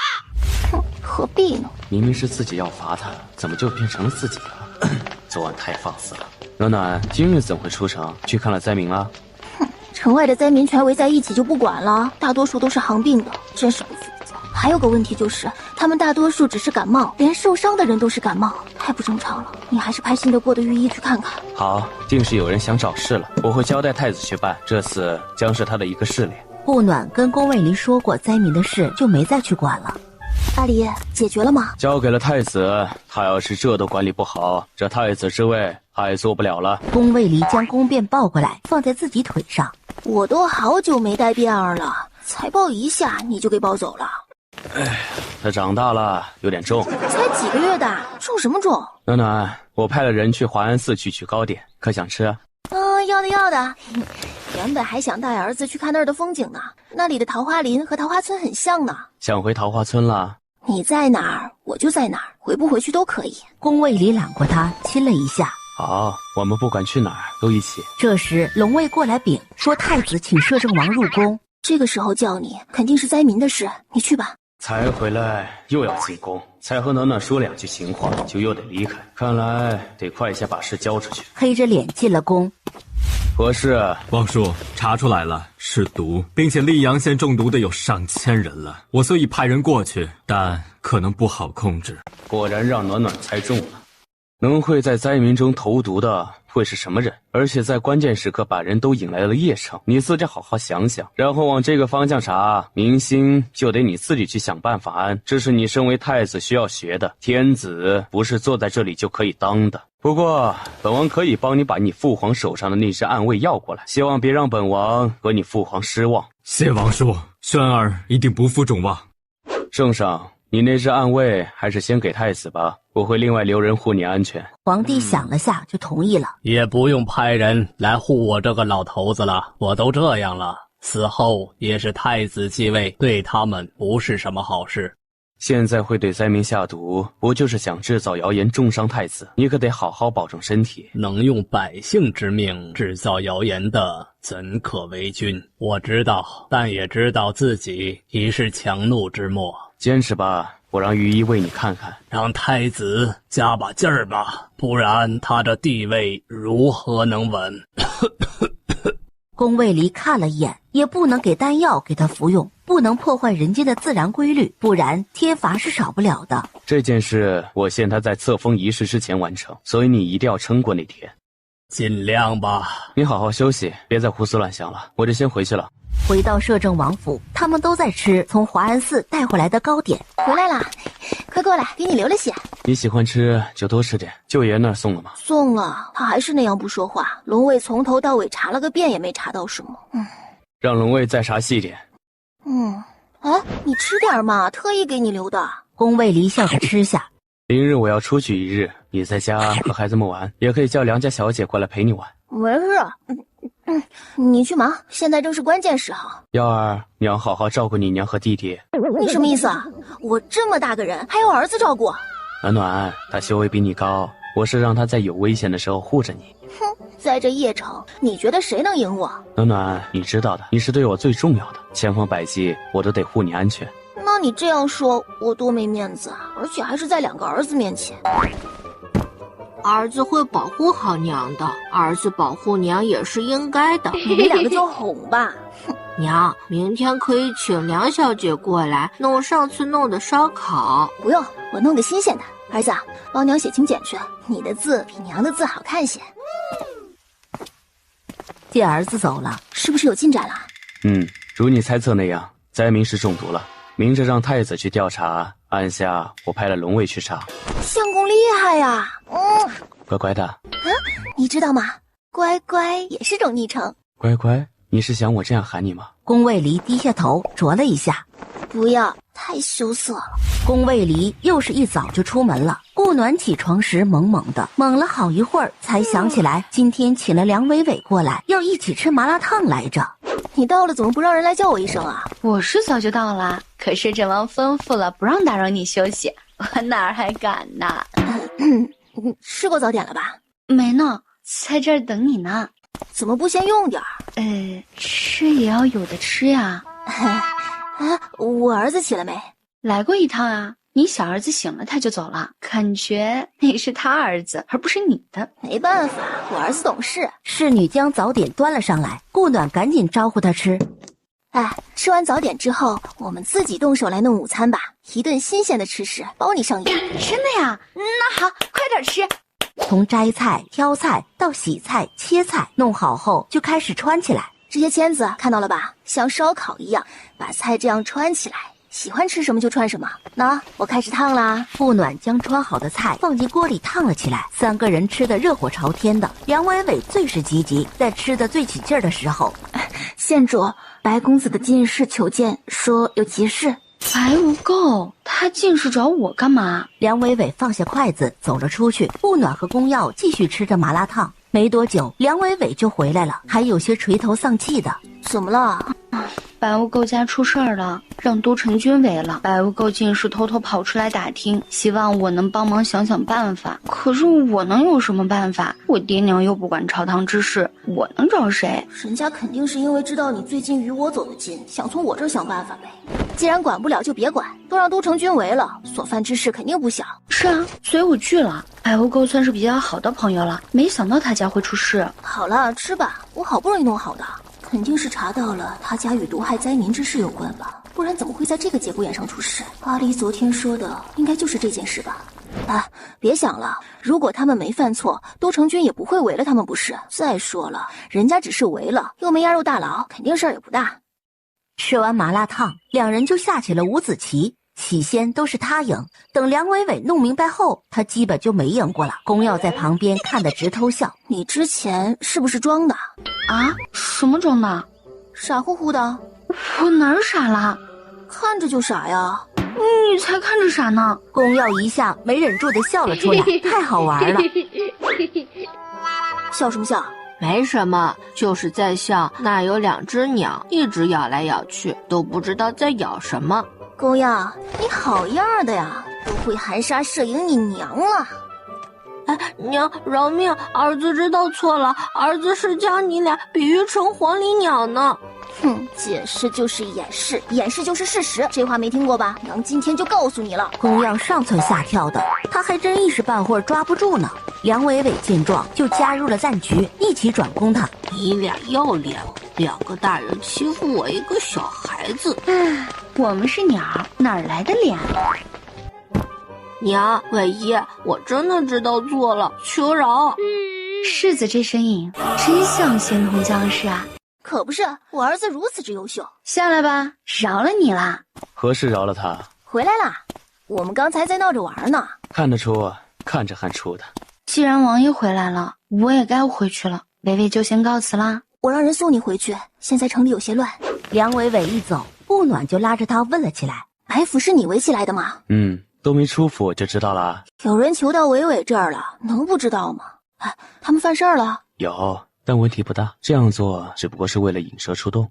哼，何必呢？明明是自己要罚他，怎么就变成了自己了？昨晚太放肆了。暖暖，今日怎会出城去看了灾民了？哼，城外的灾民全围在一起就不管了，大多数都是行病的，真是不服。还有个问题就是，他们大多数只是感冒，连受伤的人都是感冒，太不正常了。你还是派信得过的御医去看看。好，定是有人想找事了，我会交代太子去办，这次将是他的一个试炼。顾暖跟宫卫离说过灾民的事，就没再去管了。阿离，解决了吗？交给了太子，他要是这都管理不好，这太子之位他也做不了了。宫卫离将宫辫抱过来，放在自己腿上。我都好久没戴辫儿了，才抱一下你就给抱走了。哎，他长大了，有点重。才几个月大，重什么重？暖暖，我派了人去华安寺去取糕点，可想吃啊？要的。原本还想带儿子去看那儿的风景呢，那里的桃花林和桃花村很像呢。想回桃花村了？你在哪儿，我就在哪儿，回不回去都可以。宫卫离揽过他，亲了一下。好，我们不管去哪儿都一起。这时龙卫过来禀说太子请摄政王入宫。这个时候叫你，肯定是灾民的事，你去吧。才回来又要进宫，才和暖暖说2句情话，就又得离开。看来得快一下把事交出去。黑着脸进了宫。何事？王叔，查出来了，是毒，并且溧阳县中毒的有上千人了。我所以派人过去，但可能不好控制。果然让暖暖猜中了。能会在灾民中投毒的会是什么人？而且在关键时刻把人都引来了邺城，你自己好好想想，然后往这个方向查，民心就得你自己去想办法安。这是你身为太子需要学的，天子不是坐在这里就可以当的。不过本王可以帮你把你父皇手上的那只暗卫要过来，希望别让本王和你父皇失望。谢王叔，轩儿一定不负众望。圣上，你那只暗卫还是先给太子吧，我会另外留人护你安全。皇帝想了下就同意了。也不用派人来护我这个老头子了，我都这样了，死后也是太子继位，对他们不是什么好事。现在会对灾民下毒，不就是想制造谣言重伤太子？你可得好好保重身体。能用百姓之命制造谣言的，怎可为君？我知道，但也知道自己已是强弩之末。坚持吧，我让御医为你看看。让太子加把劲儿吧，不然他这地位如何能稳？宫卫离看了一眼，也不能给丹药给他服用，不能破坏人间的自然规律，不然贴罚是少不了的。这件事我限他在册封仪式之前完成，所以你一定要撑过那天。尽量吧。你好好休息，别再胡思乱想了，我就先回去了。回到摄政王府，他们都在吃从华安寺带回来的糕点。回来啦，快过来，给你留了些。你喜欢吃就多吃点。舅爷那儿送了吗？送了，他还是那样不说话。龙卫从头到尾查了个遍，也没查到什么。让龙卫再查细点。哎，你吃点嘛，特意给你留的。宫卫离笑着吃下。明日我要出去一日，你在家和孩子们玩，也可以叫梁家小姐过来陪你玩。没事，你去忙，现在正是关键时候。耀儿，你要好好照顾你娘和弟弟。你什么意思啊？我这么大个人，还有儿子照顾。暖暖，他修为比你高，我是让他在有危险的时候护着你。哼，在这邺城，你觉得谁能赢我？暖暖，你知道的，你是对我最重要的，千方百计我都得护你安全。那你这样说，我多没面子啊！而且还是在2个儿子面前。儿子会保护好娘的，儿子保护娘也是应该的。你们2个就哄吧。娘，明天可以请梁小姐过来弄上次弄的烧烤。不用，我弄个新鲜的。儿子，帮娘写请柬去，你的字比娘的字好看些。见儿子走了，是不是有进展了？如你猜测那样，灾民是中毒了。明着让太子去调查，按下我派了龙卫去查。相公厉害呀！乖乖的。你知道吗？乖乖也是种昵称。乖乖，你是想我这样喊你吗？宫卫离低下头啄了一下。不要，太羞涩了。宫卫离又是一早就出门了。顾暖起床时懵懵的，懵了好一会儿，才想起来今天请了梁伟伟过来，要一起吃麻辣烫来着。你到了怎么不让人来叫我一声啊？我是早就到了，可是阵王吩咐了，不让打扰你休息，我哪儿还敢呢？吃过早点了吧？没呢，在这儿等你呢。怎么不先用点儿？吃也要有的吃呀。我儿子起了没？来过一趟啊。你小儿子醒了他就走了，感觉你是他儿子而不是你的。没办法，我儿子懂事。侍女将早点端了上来，顾暖赶紧招呼他吃。吃完早点之后，我们自己动手来弄午餐吧，一顿新鲜的吃食，包你上瘾。真的呀？那好，快点吃。从摘菜、挑菜到洗菜、切菜，弄好后就开始穿起来。这些签子看到了吧？像烧烤一样，把菜这样穿起来。喜欢吃什么就穿什么。那我开始烫啦。顾暖将穿好的菜放进锅里烫了起来，3个人吃得热火朝天的。梁伟伟最是积极，在吃得最起劲儿的时候，县主，白公子的进士求见，说有急事。白无垢，他进士找我干嘛？梁伟伟放下筷子走了出去，顾暖和宫耀继续吃着麻辣烫。没多久，梁伟伟就回来了，还有些垂头丧气的。怎么了？白无垢家出事儿了，让都城军围了。白无垢进士偷偷跑出来打听，希望我能帮忙想想办法。可是我能有什么办法？我爹娘又不管朝堂之事，我能找谁？人家肯定是因为知道你最近与我走得近，想从我这儿想办法呗。既然管不了就别管，都让都城军围了，所犯之事肯定不小。是啊，所以我去了。白无垢算是比较好的朋友了，没想到他家会出事。好了，吃吧，我好不容易弄好的。肯定是查到了他家与毒害灾民之事有关吧，不然怎么会在这个节骨眼上出事？阿离昨天说的应该就是这件事吧。别想了，如果他们没犯错，都城军也不会围了他们不是。再说了，人家只是围了，又没押入大牢，肯定事儿也不大。吃完麻辣烫，2人就下起了五子棋。起先都是他赢，等梁伟伟弄明白后，他基本就没赢过了。宫耀在旁边看得直偷笑。你之前是不是装的啊？什么装的？傻乎乎的。我哪儿傻了？看着就傻呀。你才看着傻呢。宫耀一下没忍住的笑了出来，太好玩了。笑什么笑？没什么，就是在笑那有2只鸟一直咬来咬去，都不知道在咬什么。宫耀，你好样的呀，都会含沙射影你娘了。娘饶命，儿子知道错了，儿子是将你俩比喻成黄鹂鸟呢。解释就是掩饰，掩饰就是事实，这话没听过吧？娘今天就告诉你了。宫耀上蹿下跳的，他还真一时半会儿抓不住呢。梁伟伟见状就加入了战局，一起转攻他。你俩要脸，2个大人欺负我一个小孩子。我们是鸟，哪来的脸？娘，伟一，我真的知道错了，求饶。世子这身影真像仙童将士啊！可不是，我儿子如此之优秀。下来吧，饶了你啦。何时饶了他？回来啦。我们刚才在闹着玩呢。看得出，看着还出的。既然王爷回来了，我也该回去了。伟伟就先告辞啦。我让人送你回去，现在城里有些乱。梁伟伟一走，不暖就拉着他问了起来：“白府是你围起来的吗？”都没出府就知道了。有人求到伟伟这儿了，能不知道吗？哎，他们犯事儿了？有，但问题不大。这样做只不过是为了引蛇出洞。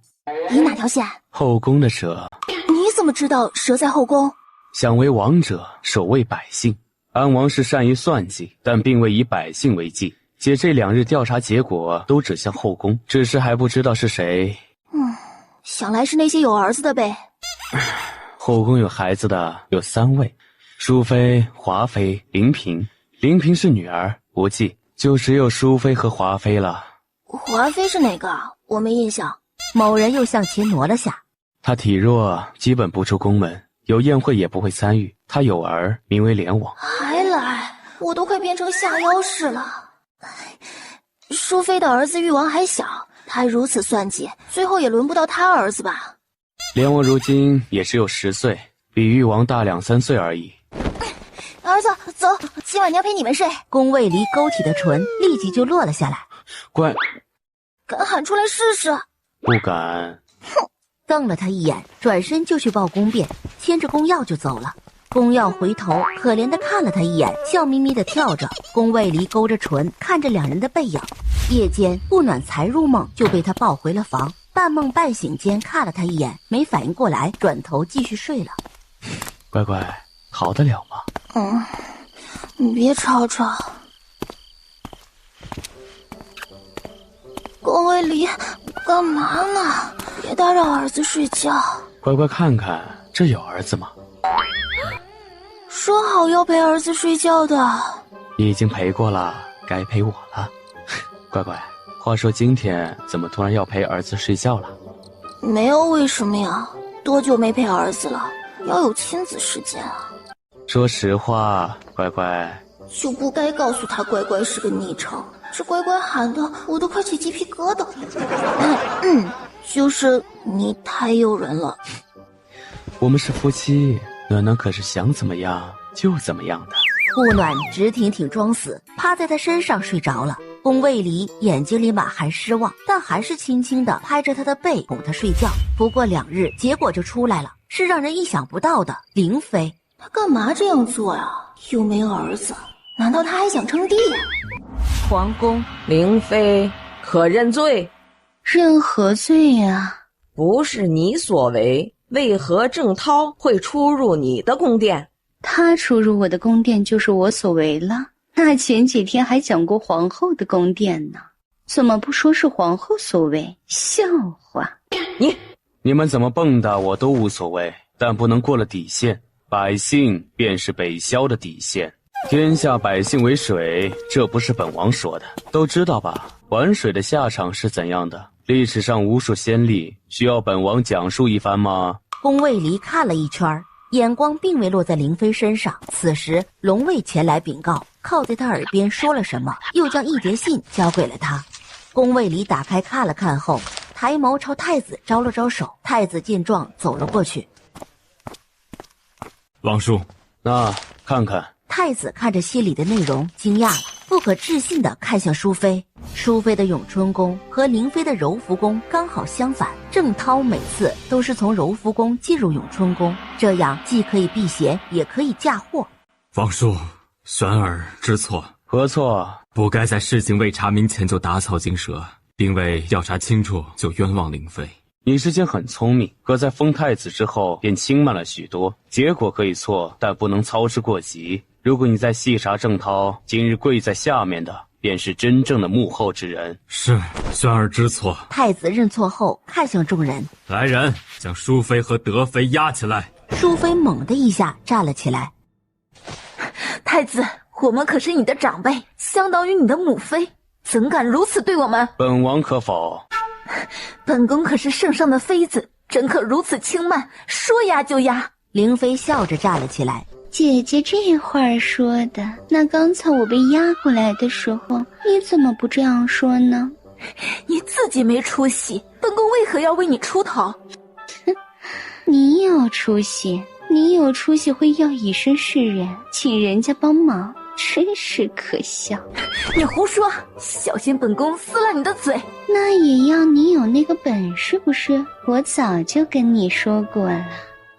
引哪条线？后宫的蛇。你怎么知道蛇在后宫？想为王者，守卫百姓。安王是善于算计，但并未以百姓为计。且这2日调查结果都指向后宫，只是还不知道是谁。想来是那些有儿子的呗。后宫有孩子的有3位，淑妃、华妃、灵嫔。灵嫔是女儿，不记，就只有淑妃和华妃了。华妃是哪个？我没印象。某人又向前挪了下。她体弱，基本不出宫门，有宴会也不会参与。她有儿，名为连王。还来，我都快变成下妖氏了。淑妃的儿子誉王还小，他如此算计，最后也轮不到他儿子吧？连王如今也只有10岁，比誉王大2-3岁而已。儿子，走，今晚娘陪你们睡。宫卫离勾起的唇立即就落了下来。乖，敢喊出来试试？不敢。哼，瞪了他一眼，转身就去报宫便，牵着宫耀就走了。宫耀回头可怜地看了他一眼，笑眯眯地跳着。宫卫离勾着唇看着2人的背影。夜间不暖才入梦，就被他抱回了房。半梦半醒间看了他一眼，没反应过来，转头继续睡了。乖乖，逃得了吗？你别吵吵。宫卫离，干嘛呢？别打扰儿子睡觉。乖乖看看，这有儿子吗？说好要陪儿子睡觉的。已经陪过了，该陪我了。乖乖，话说今天怎么突然要陪儿子睡觉了？没有为什么呀，多久没陪儿子了？要有亲子时间啊。说实话，乖乖就不该告诉他乖乖是个昵称，这乖乖喊的我都快起鸡皮疙瘩了。就是你太诱人了。我们是夫妻，暖暖可是想怎么样就怎么样的。顾暖直挺挺装死，趴在他身上睡着了。宫卫离眼睛里满含失望，但还是轻轻地拍着他的背哄他睡觉。不过2日，结果就出来了，是让人意想不到的。灵妃，他干嘛这样做呀？又没儿子，难道他还想称帝呀？皇宫，灵妃可认罪？认何罪呀？不是你所为，为何郑涛会出入你的宫殿？他出入我的宫殿就是我所为了。那前几天还讲过皇后的宫殿呢，怎么不说是皇后所为？笑话！你们怎么蹦跶我都无所谓，但不能过了底线。百姓便是北萧的底线，天下百姓为水，这不是本王说的，都知道吧？玩水的下场是怎样的？历史上无数先例，需要本王讲述一番吗？宫卫离看了一圈，眼光并未落在灵妃身上。此时龙卫前来禀告，靠在他耳边说了什么，又将一叠信交给了他。宫卫离打开看了看后，抬眸朝太子招了招手。太子见状走了过去。王叔，那看看。太子看着信里的内容惊讶了，不可置信地看向淑妃。淑妃的永春宫和灵妃的柔福宫刚好相反，郑涛每次都是从柔福宫进入永春宫，这样既可以避嫌，也可以嫁祸。王叔，玄儿知错。何错？不该在事情未查明前就打草惊蛇，并未调查清楚就冤枉灵妃。你之前很聪明，可在封太子之后便轻慢了许多，结果可以错，但不能操之过急。如果你再细查郑涛，今日跪在下面的便是真正的幕后之人。是，玄儿知错。太子认错后看向众人，来人，将淑妃和德妃押起来。淑妃猛地一下站了起来。太子，我们可是你的长辈，相当于你的母妃，怎敢如此对我们？本王可否？本宫可是圣上的妃子，怎可如此轻慢？说压就压。灵妃笑着站了起来。姐姐这话说的，那刚才我被押过来的时候，你怎么不这样说呢？你自己没出息，本宫为何要为你出头？你有出息，你有出息会要以身示人，请人家帮忙，真是可笑。你胡说，小心本宫撕了你的嘴。那也要你有那个本事不是？我早就跟你说过了，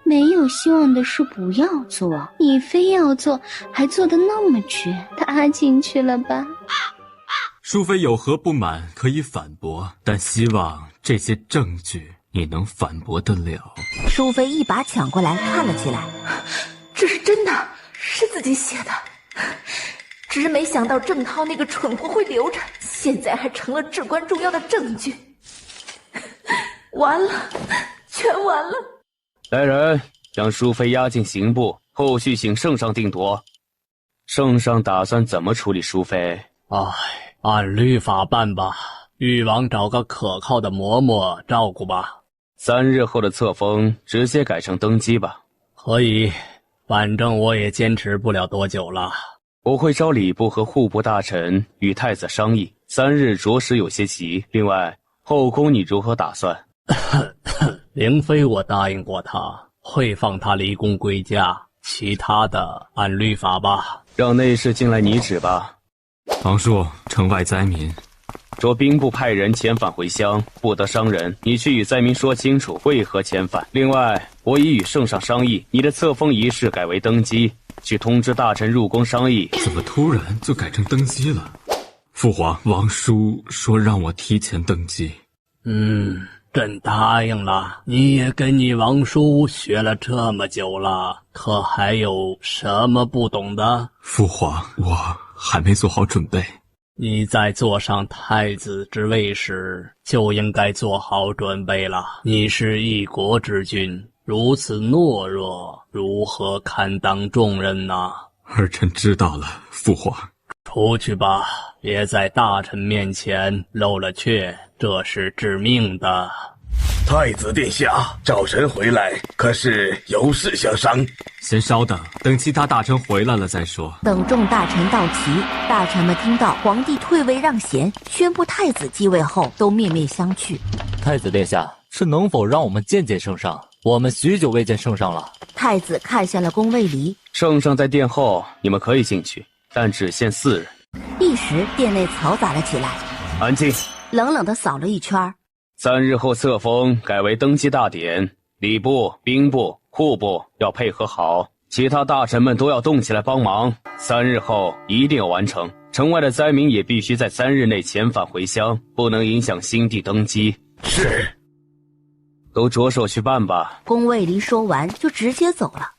没有希望的事不要做，你非要做，还做得那么绝，搭进去了吧？淑妃有何不满可以反驳，但希望这些证据你能反驳得了。淑妃一把抢过来看了起来，这是真的，是自己写的。只是没想到郑涛那个蠢货会留着，现在还成了至关重要的证据。完了，全完了。来人，将淑妃押进刑部，后续请圣上定夺。圣上打算怎么处理淑妃？按律法办吧，誉王找个可靠的嬷嬷照顾吧。3日后的册封直接改成登基吧。可以，反正我也坚持不了多久了。我会召礼部和户部大臣与太子商议，3日着实有些急。另外，后宫你如何打算？灵妃我答应过她，会放她离宫归嫁，其他的按律法吧。让内侍进来拟旨吧。王叔，城外灾民着兵部派人遣返回乡，不得伤人。你去与灾民说清楚为何遣返。另外，我已与圣上商议，你的册封仪式改为登基，去通知大臣入宫商议。怎么突然就改成登基了？父皇，王叔说让我提前登基。朕答应了。你也跟你王叔学了这么久了，可还有什么不懂的？父皇，我还没做好准备。你在坐上太子之位时就应该做好准备了。你是一国之君，如此懦弱，如何堪当重任呢？儿臣知道了，父皇。出去吧，别在大臣面前露了怯，这是致命的。太子殿下，赵神回来，可是有事相商？先稍等，等其他大臣回来了再说。等众大臣到齐，大臣们听到皇帝退位让贤，宣布太子继位后，都面面相觑。太子殿下，是能否让我们见见圣上？我们许久未见圣上了。太子看向了宫卫离，圣上在殿后，你们可以进去，但只限4人。一时殿内嘈杂了起来。安静！冷冷地扫了一圈。3日后册封改为登基大典，礼部、兵部、户部要配合好，其他大臣们都要动起来帮忙。3日后一定要完成。城外的灾民也必须在3日内遣返回乡，不能影响新帝登基。是。都着手去办吧。宫卫离说完就直接走了。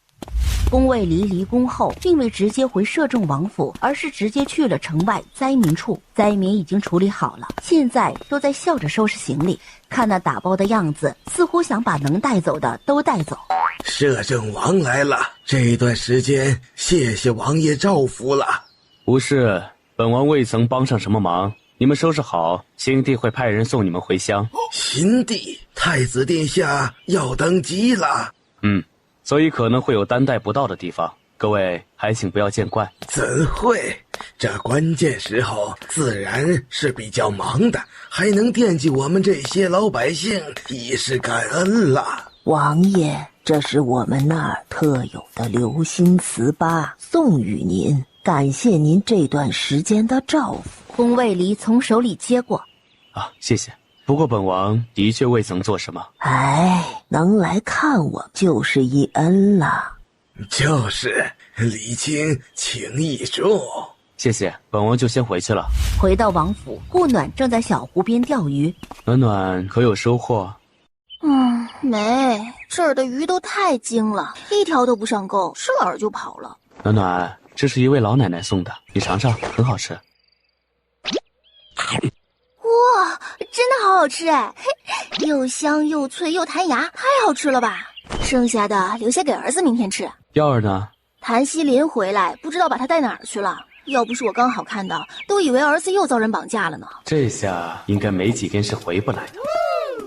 宫卫离离宫后，并未直接回摄政王府，而是直接去了城外灾民处。灾民已经处理好了，现在都在笑着收拾行李。看那打包的样子，似乎想把能带走的都带走。摄政王来了，这段时间谢谢王爷照拂了。不是，本王未曾帮上什么忙。你们收拾好，新帝会派人送你们回乡。新帝，太子殿下要登基了。所以可能会有担待不到的地方，各位还请不要见怪。怎会？这关键时候自然是比较忙的，还能惦记我们这些老百姓，已是感恩了。王爷，这是我们那儿特有的流心糍粑，送与您，感谢您这段时间的照顾。宫卫离从手里接过。谢谢。不过本王的确未曾做什么。能来看我就是一恩了。就是礼轻情意重。谢谢，本王就先回去了。回到王府，顾暖正在小湖边钓鱼。暖暖可有收获？没，这儿的鱼都太精了，一条都不上钩，吃饵就跑了。暖暖，这是一位老奶奶送的，你尝尝，很好吃。哇，真的好好吃哎，又香又脆又弹牙，太好吃了吧！剩下的留下给儿子明天吃。耀儿呢？谭希林回来，不知道把他带哪儿去了。要不是我刚好看到，都以为儿子又遭人绑架了呢。这下应该没几天是回不来的。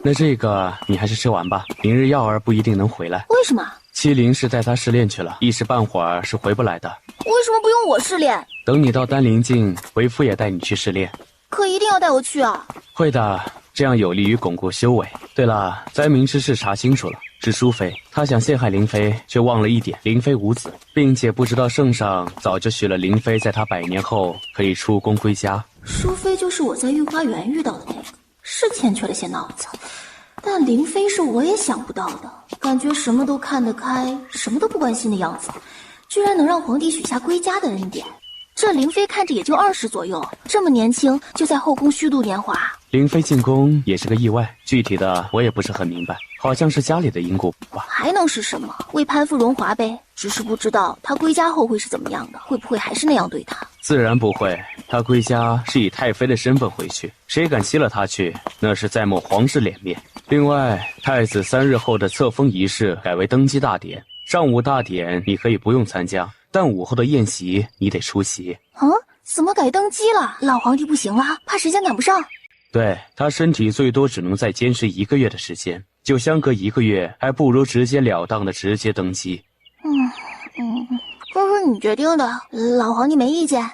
那这个你还是吃完吧，明日耀儿不一定能回来。为什么？七灵是带他试炼去了，一时半会儿是回不来的。为什么不用我试炼？等你到丹灵境，为夫也带你去试炼。可一定要带我去啊！会的，这样有利于巩固修为。对了，灾民之事查清楚了，是淑妃。他想陷害灵妃，却忘了一点，灵妃无子，并且不知道圣上早就许了灵妃，在他100年后可以出宫归家。淑妃就是我在御花园遇到的那个，是欠缺了些脑子，但灵妃是我也想不到的，感觉什么都看得开，什么都不关心的样子，居然能让皇帝许下归家的恩典。这灵妃看着也就20左右，这么年轻就在后宫虚度年华。灵妃进宫也是个意外，具体的我也不是很明白，好像是家里的因故吧。还能是什么？为攀附荣华呗。只是不知道她归家后会是怎么样的，会不会还是那样对她？自然不会，她归家是以太妃的身份回去，谁敢吸了她去，那是在抹皇室脸面。另外，太子3日后的册封仪式改为登基大典，上午大典你可以不用参加，但午后的宴席你得出席。怎么改登基了？老皇帝不行了，怕时间赶不上。对，他身体最多只能再监视1个月的时间，就相隔1个月，还不如直截了当的直接登基。这是你决定的，老皇帝没意见。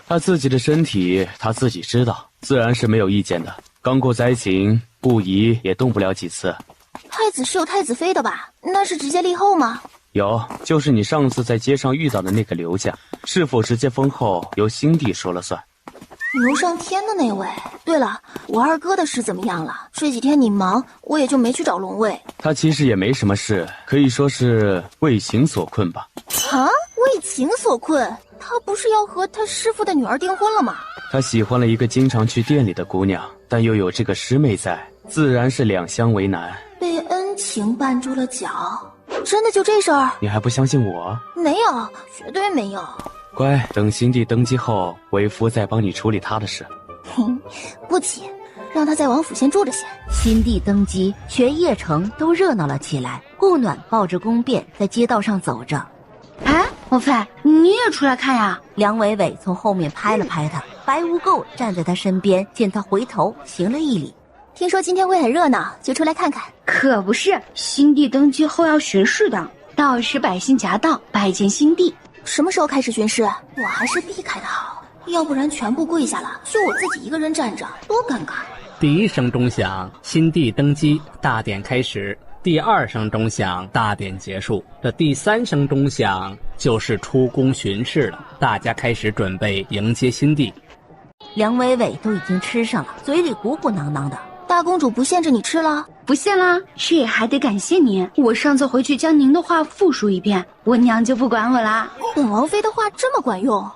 他自己的身体他自己知道，自然是没有意见的。刚过灾情，不宜也动不了几次。太子是有太子妃的吧？那是直接立后吗？有，就是你上次在街上遇到的那个刘家，是否直接封后由新帝说了算。牛上天的那位。对了，我二哥的事怎么样了？这几天你忙，我也就没去找龙卫。他其实也没什么事，可以说是为情所困吧。为情所困？他不是要和他师父的女儿订婚了吗？他喜欢了一个经常去店里的姑娘，但又有这个师妹在，自然是两相为难。被恩情绊住了脚。真的就这事儿？你还不相信我？没有，绝对没有。乖，等新帝登基后，为夫再帮你处理他的事。不急，让他在王府先住着先。新帝登基，全邺城都热闹了起来。顾暖抱着宫卞在街道上走着。哎，王妃，你也出来看呀？梁伟伟从后面拍了拍他，白无垢站在他身边，见他回头，行了一礼。听说今天会很热闹，就出来看看。可不是，新帝登基后要巡视的，到时百姓夹道拜见新帝。什么时候开始巡视？我还是避开的好，要不然全部跪下了，就我自己一个人站着，多尴尬。第1声钟响，新帝登基，大典开始。第2声钟响，大典结束。这第3声钟响就是出宫巡视了，大家开始准备迎接新帝。梁伟伟都已经吃上了，嘴里鼓鼓囊囊的。大公主不限制你吃了？不限啦，这还得感谢您。我上次回去将您的话复述一遍，我娘就不管我啦。本王妃的话这么管用？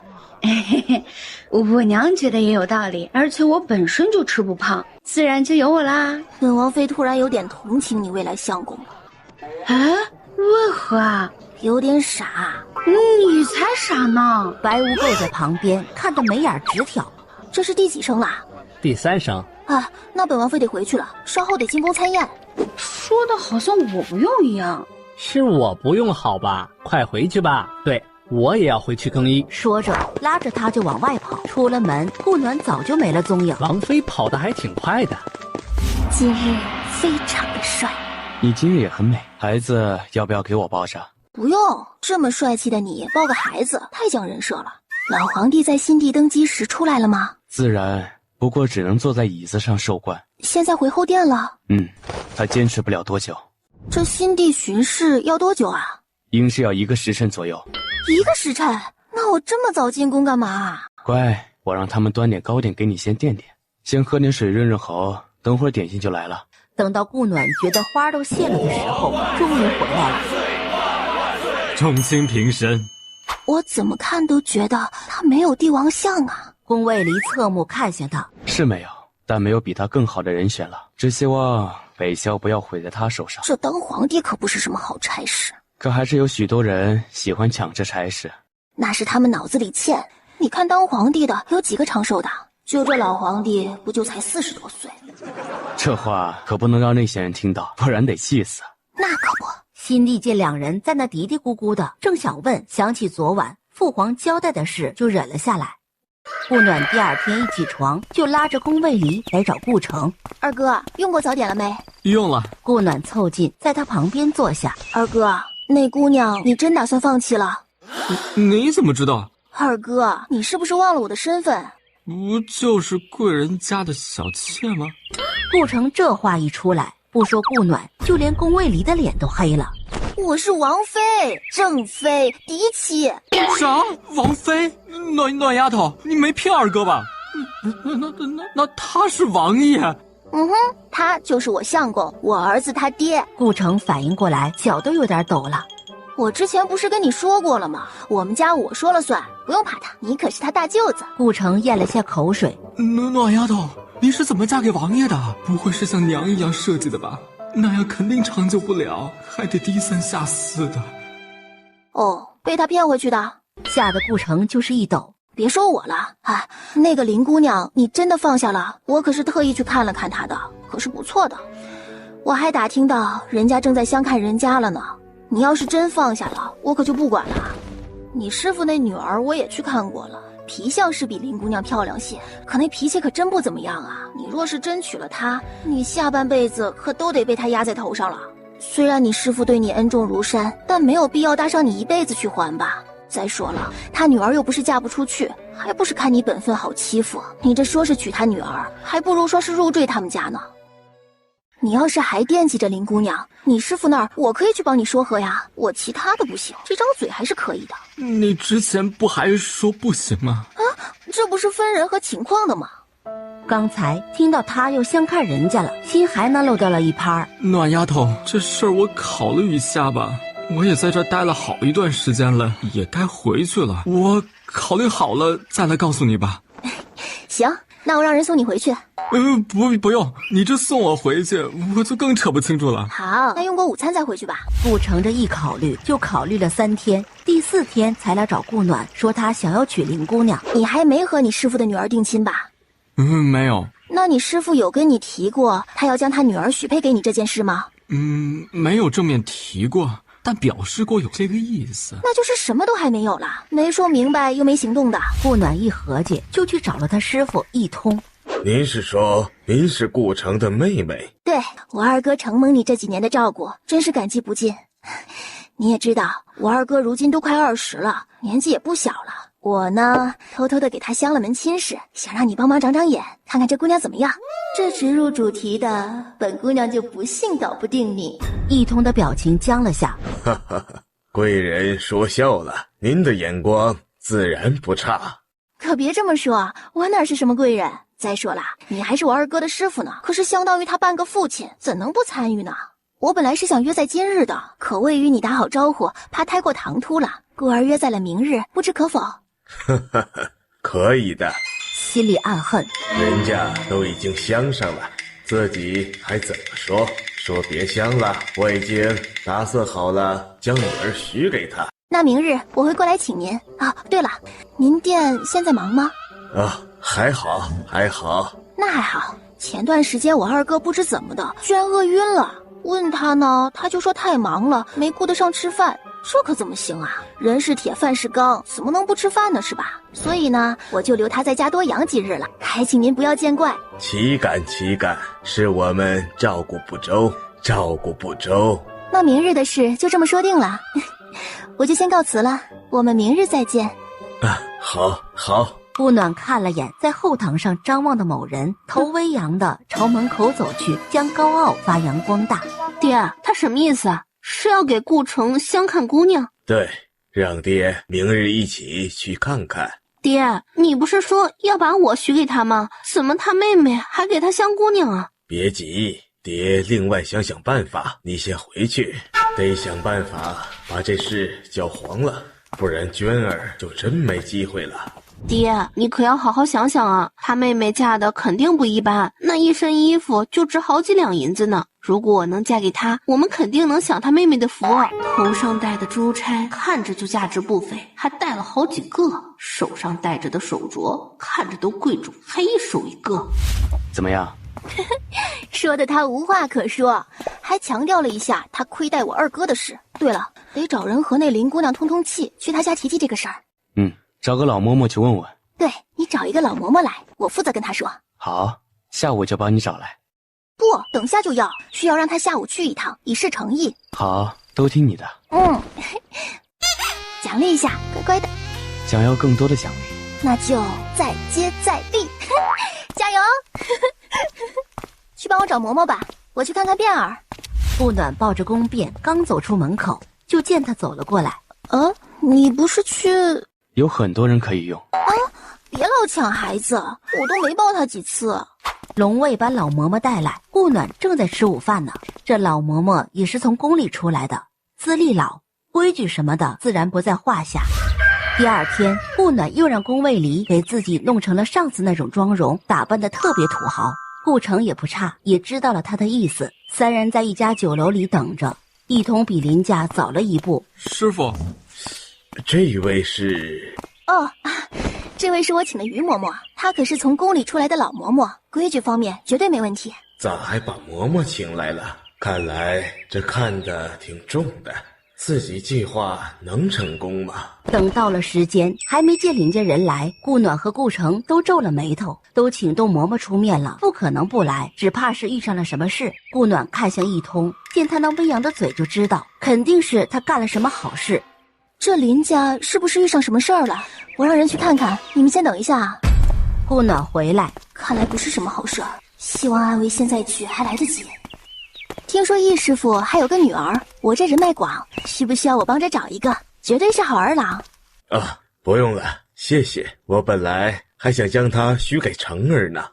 我娘觉得也有道理，而且我本身就吃不胖，自然就有我啦。本王妃突然有点同情你未来相公了。哎，为何啊？有点傻。你才傻呢！白无垢在旁边看得眉眼直挑。这是第几声啦？第3声。啊，那本王妃得回去了，稍后得进宫参宴。说的好像我不用一样。是我不用好吧？快回去吧。对，我也要回去更衣。说着拉着他就往外跑。出了门，顾暖早就没了踪影。王妃跑得还挺快的。今日非常的帅。你今日也很美，孩子要不要给我抱着？不用，这么帅气的你抱个孩子太讲人设了。老皇帝在新帝登基时出来了吗？自然，不过只能坐在椅子上受冠。现在回后殿了？他坚持不了多久。这新帝巡视要多久啊？应是要1个时辰左右。1个时辰？那我这么早进宫干嘛？乖，我让他们端点糕点给你先垫垫，先喝点水润润喉，等会儿点心就来了。等到顾暖觉得花都谢了的时候，终于回来了。众卿平身。我怎么看都觉得他没有帝王相啊。宫卫离侧目看向他，是没有，但没有比他更好的人选了。只希望北萧不要毁在他手上。这当皇帝可不是什么好差事。可还是有许多人喜欢抢这差事。那是他们脑子里欠。你看当皇帝的有几个长寿的？就这老皇帝不就才40多岁？这话可不能让那些人听到，不然得气死。那可不。新帝见两人在那嘀嘀咕咕的，正想问，想起昨晚父皇交代的事，就忍了下来。顾暖第2天一起床就拉着宫卫离来找顾城。二哥，用过早点了没？用了。顾暖凑近在他旁边坐下。二哥，那姑娘你真打算放弃了？你怎么知道？二哥，你是不是忘了我的身份？不就是贵人家的小妾吗？顾城这话一出来，不说顾暖，就连宫卫离的脸都黑了。我是王妃，正妃，嫡妻。啥？王妃？暖丫头，你没骗二哥吧？那他是王爷？嗯哼，他就是我相公，我儿子他爹。顾城反应过来，脚都有点抖了。我之前不是跟你说过了吗？我们家我说了算，不用怕他，你可是他大舅子。顾城咽了下口水。暖丫头，你是怎么嫁给王爷的？不会是像娘一样设计的吧？那样肯定长久不了，还得低三下四的。哦，被他骗回去的，吓得顾城就是一抖。别说我了啊，那个林姑娘你真的放下了？我可是特意去看了看她的，可是不错的。我还打听到人家正在相看人家了呢。你要是真放下了，我可就不管了。你师傅那女儿我也去看过了，皮相是比林姑娘漂亮些，可那脾气可真不怎么样啊。你若是真娶了她，你下半辈子可都得被她压在头上了。虽然你师傅对你恩重如山，但没有必要搭上你一辈子去还吧。再说了，他女儿又不是嫁不出去，还不是看你本分好欺负。你这说是娶他女儿，还不如说是入赘他们家呢。你要是还惦记着林姑娘，你师傅那儿我可以去帮你说和呀，我其他的不行，这张嘴还是可以的。你之前不还说不行吗？啊，这不是分人和情况的吗？刚才听到他又相看人家了，心还能漏掉了一拍。暖丫头，这事儿我考虑一下吧。我也在这儿待了好一段时间了，也该回去了。我考虑好了再来告诉你吧。行，那我让人送你回去。不用，你这送我回去，我就更扯不清楚了。好，那用过午餐再回去吧。顾城这一考虑就考虑了3天，第4天才来找顾暖，说他想要娶林姑娘。你还没和你师傅的女儿定亲吧？没有。那你师傅有跟你提过他要将他女儿许配给你这件事吗？没有正面提过，但表示过有这个意思。那就是什么都还没有了，没说明白又没行动的。顾暖一合计，就去找了他师傅一通。您是说您是顾城的妹妹？对，我二哥承蒙你这几年的照顾，真是感激不尽。你也知道，我二哥如今都快20了，年纪也不小了。我呢，偷偷的给他相了门亲事，想让你帮忙长长眼，看看这姑娘怎么样。这直入主题的，本姑娘就不信搞不定你。一通的表情僵了下。哈哈哈，贵人说笑了，您的眼光自然不差。可别这么说，我哪是什么贵人？再说了，你还是我二哥的师傅呢，可是相当于他半个父亲，怎能不参与呢？我本来是想约在今日的，可未与你打好招呼，怕太过唐突了，故而约在了明日，不知可否？呵呵呵，可以的。心里暗恨，人家都已经相上了，自己还怎么说？说别相了，我已经打算好了，将女儿许给他。那明日我会过来请您啊。对了，您店现在忙吗？啊，还好，还好。那还好。前段时间我二哥不知怎么的，居然饿晕了。问他呢，他就说太忙了，没顾得上吃饭。这可怎么行啊？人是铁，饭是钢，怎么能不吃饭呢？是吧？所以呢，我就留他在家多养几日了，还请您不要见怪。岂敢岂敢，是我们照顾不周，照顾不周。那明日的事就这么说定了，我就先告辞了，我们明日再见。啊，好，好。顾暖看了眼在后堂上张望的某人，头微扬的朝门口走去，将高傲发扬光大。爹，他什么意思啊？是要给顾城相看姑娘？对，让爹明日一起去看看。爹，你不是说要把我许给他吗？怎么他妹妹还给他相姑娘啊？别急，爹另外想想办法，你先回去，得想办法把这事搅黄了，不然娟儿就真没机会了。爹，你可要好好想想啊！他妹妹嫁的肯定不一般，那一身衣服就值好几两银子呢。如果我能嫁给他，我们肯定能享他妹妹的福。头上戴的珠钗看着就价值不菲，还戴了好几个；手上戴着的手镯看着都贵重，还一手一个。怎么样？说的他无话可说，还强调了一下他亏待我二哥的事。对了，得找人和那林姑娘通通气，去他家提提这个事儿。找个老嬷嬷去问问。对，你找一个老嬷嬷来，我负责跟他说。好，下午就帮你找来。不，等下就要，需要让他下午去一趟，以示诚意。好，都听你的。奖励一下，乖乖的。想要更多的奖励，那就再接再厉，加油！去帮我找嬷嬷吧。我去看看便儿。顾暖抱着宫便刚走出门口，就见他走了过来。你不是去？有很多人可以用。别老抢孩子，我都没抱他几次。龙卫把老嬷嬷带来，顾暖正在吃午饭呢。这老嬷嬷也是从宫里出来的，资历老，规矩什么的自然不在话下。第二天，顾暖又让宫卫离给自己弄成了上次那种妆容，打扮得特别土豪。顾城也不差，也知道了他的意思。三人在一家酒楼里等着，一通比林家早了一步。师傅，这一位是？这位是我请的于嬷嬷，她可是从宫里出来的老嬷嬷，规矩方面绝对没问题。咋还把嬷嬷请来了？看来这看得挺重的，自己计划能成功吗？等到了时间，还没见林家人来，顾暖和顾城都皱了眉头，都请动嬷嬷出面了，不可能不来，只怕是遇上了什么事。顾暖看向一通，见他那微扬的嘴就知道，肯定是他干了什么好事。这林家是不是遇上什么事儿了？我让人去看看，你们先等一下啊。顾暖回来，看来不是什么好事儿，希望阿维现在去还来得及。听说易师傅还有个女儿，我这人脉广，需不需要我帮着找一个？绝对是好儿郎。不用了，谢谢。我本来还想将她许给成儿呢。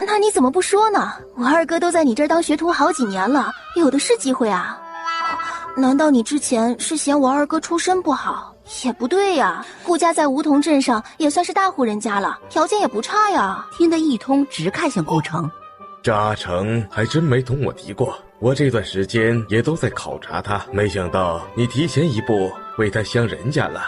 那你怎么不说呢？我二哥都在你这儿当学徒好几年了，有的是机会啊。难道你之前是嫌我二哥出身不好？也不对呀，顾家在梧桐镇上也算是大户人家了，条件也不差呀。听得一通直看向顾城。这阿成还真没同我提过，我这段时间也都在考察他，没想到你提前一步为他相人家了。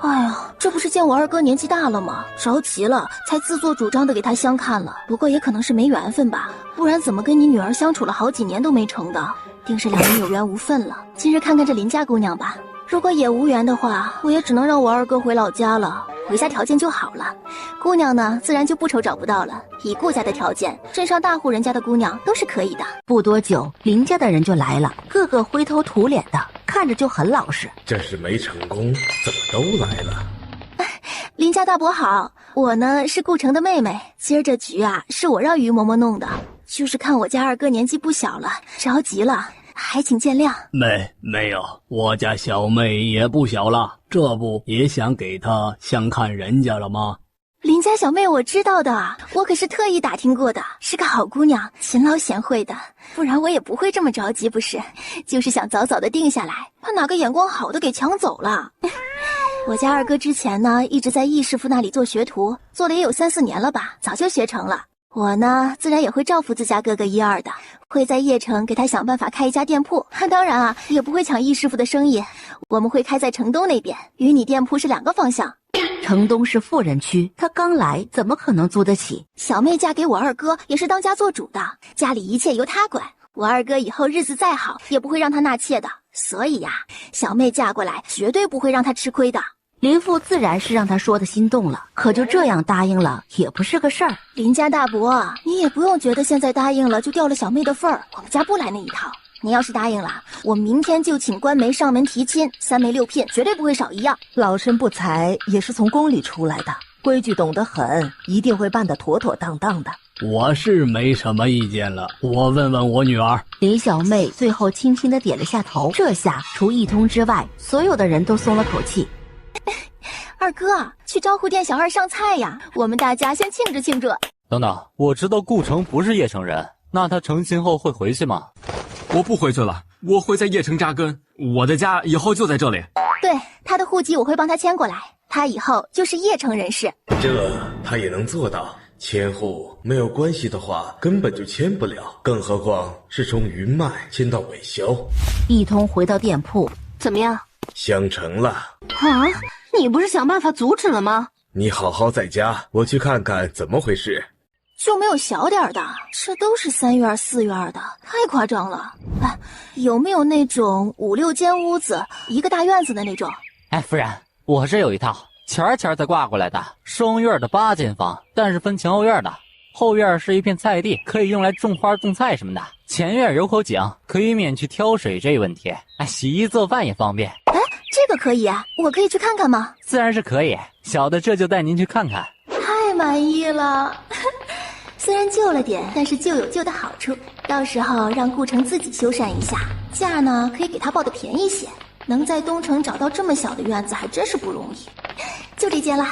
哎呀，这不是见我二哥年纪大了吗？着急了，才自作主张的给他相看了。不过也可能是没缘分吧，不然怎么跟你女儿相处了好几年都没成的？定是两人有缘无分了。今日看看这林家姑娘吧，如果也无缘的话，我也只能让我二哥回老家了，回下条件就好了。姑娘呢，自然就不愁找不到了。以顾家的条件，镇上大户人家的姑娘都是可以的。不多久，林家的人就来了，个个灰头土脸的，看着就很老实。这是没成功，怎么都来了？林家大伯好，我呢是顾城的妹妹。今儿这局啊，是我让于嬷嬷弄的，就是看我家二哥年纪不小了，着急了，还请见谅。没有，我家小妹也不小了，这不也想给她相看人家了吗？林家小妹我知道的，我可是特意打听过的，是个好姑娘，勤劳贤惠的，不然我也不会这么着急不是？就是想早早的定下来，怕哪个眼光好的给抢走了。我家二哥之前呢一直在易师傅那里做学徒，做了也有3、4年了吧，早就学成了。我呢自然也会照顾自家哥哥一二的，会在邺城给他想办法开一家店铺。当然啊，也不会抢易师傅的生意，我们会开在城东那边，与你店铺是2个方向。城东是富人区，他刚来怎么可能租得起？小妹嫁给我二哥也是当家做主的，家里一切由他管，我二哥以后日子再好也不会让他纳妾的，所以呀，小妹嫁过来绝对不会让他吃亏的。林父自然是让他说的心动了，可就这样答应了也不是个事儿。林家大伯，你也不用觉得现在答应了就掉了小妹的份儿，我们家不来那一套。你要是答应了，我明天就请官媒上门提亲，3媒6聘，绝对不会少一样。老身不才也是从宫里出来的，规矩懂得很，一定会办得妥妥当当的。我是没什么意见了，我问问我女儿。林小妹最后轻轻地点了下头，这下除一通之外，所有的人都松了口气。二哥，去招呼店小二上菜呀，我们大家先庆祝庆祝。等等，我知道顾城不是邺城人，那他成亲后会回去吗？我不回去了，我会在邺城扎根，我的家以后就在这里。对，他的户籍我会帮他迁过来，他以后就是邺城人士。这他也能做到？迁户没有关系的话，根本就迁不了，更何况是从云脉迁到韦骁。一通回到店铺，怎么样？相成了。啊，你不是想办法阻止了吗？你好好在家，我去看看怎么回事。就没有小点的？这都是3院4院的，太夸张了。哎，有没有那种5、6间屋子，一个大院子的那种？哎，夫人，我这有一套，前才挂过来的，双院的8间房，但是分前后院的。后院是一片菜地，可以用来种花种菜什么的。前院有口井，可以免去挑水这一问题。哎，洗衣做饭也方便。哎，这个可以啊，我可以去看看吗？自然是可以，小的这就带您去看看。太满意了。虽然旧了点，但是旧有旧的好处。到时候让顾城自己修缮一下，价呢可以给他报的便宜些。能在东城找到这么小的院子还真是不容易。就这间了。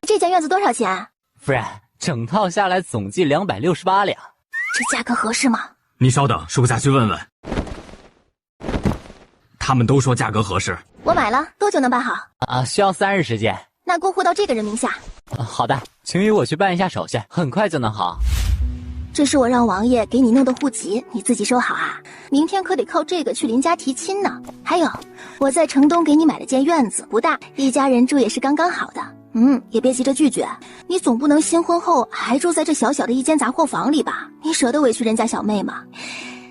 这间院子多少钱？夫人，整套下来总计268两。这价格合适吗？你稍等，属下去问问。他们都说价格合适。我买了，多久能办好？需要3日时间。那过户到这个人名下。好的，请与我去办一下手续，很快就能好。这是我让王爷给你弄的户籍，你自己收好啊。明天可得靠这个去林家提亲呢。还有，我在城东给你买了间院子，不大，一家人住也是刚刚好的。也别急着拒绝，你总不能新婚后还住在这小小的一间杂货房里吧？你舍得委屈人家小妹吗？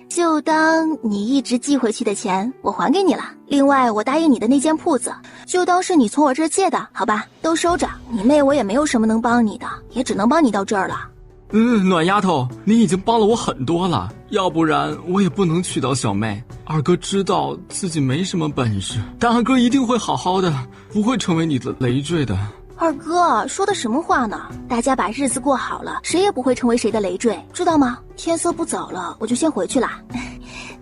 就当你一直寄回去的钱我还给你了。另外我答应你的那间铺子就当是你从我这儿借的，好吧？都收着。你妹我也没有什么能帮你的，也只能帮你到这儿了。暖丫头，你已经帮了我很多了，要不然我也不能娶到小妹。二哥知道自己没什么本事，但二哥一定会好好的，不会成为你的累赘的。二哥说的什么话呢？大家把日子过好了，谁也不会成为谁的累赘，知道吗？天色不早了，我就先回去了。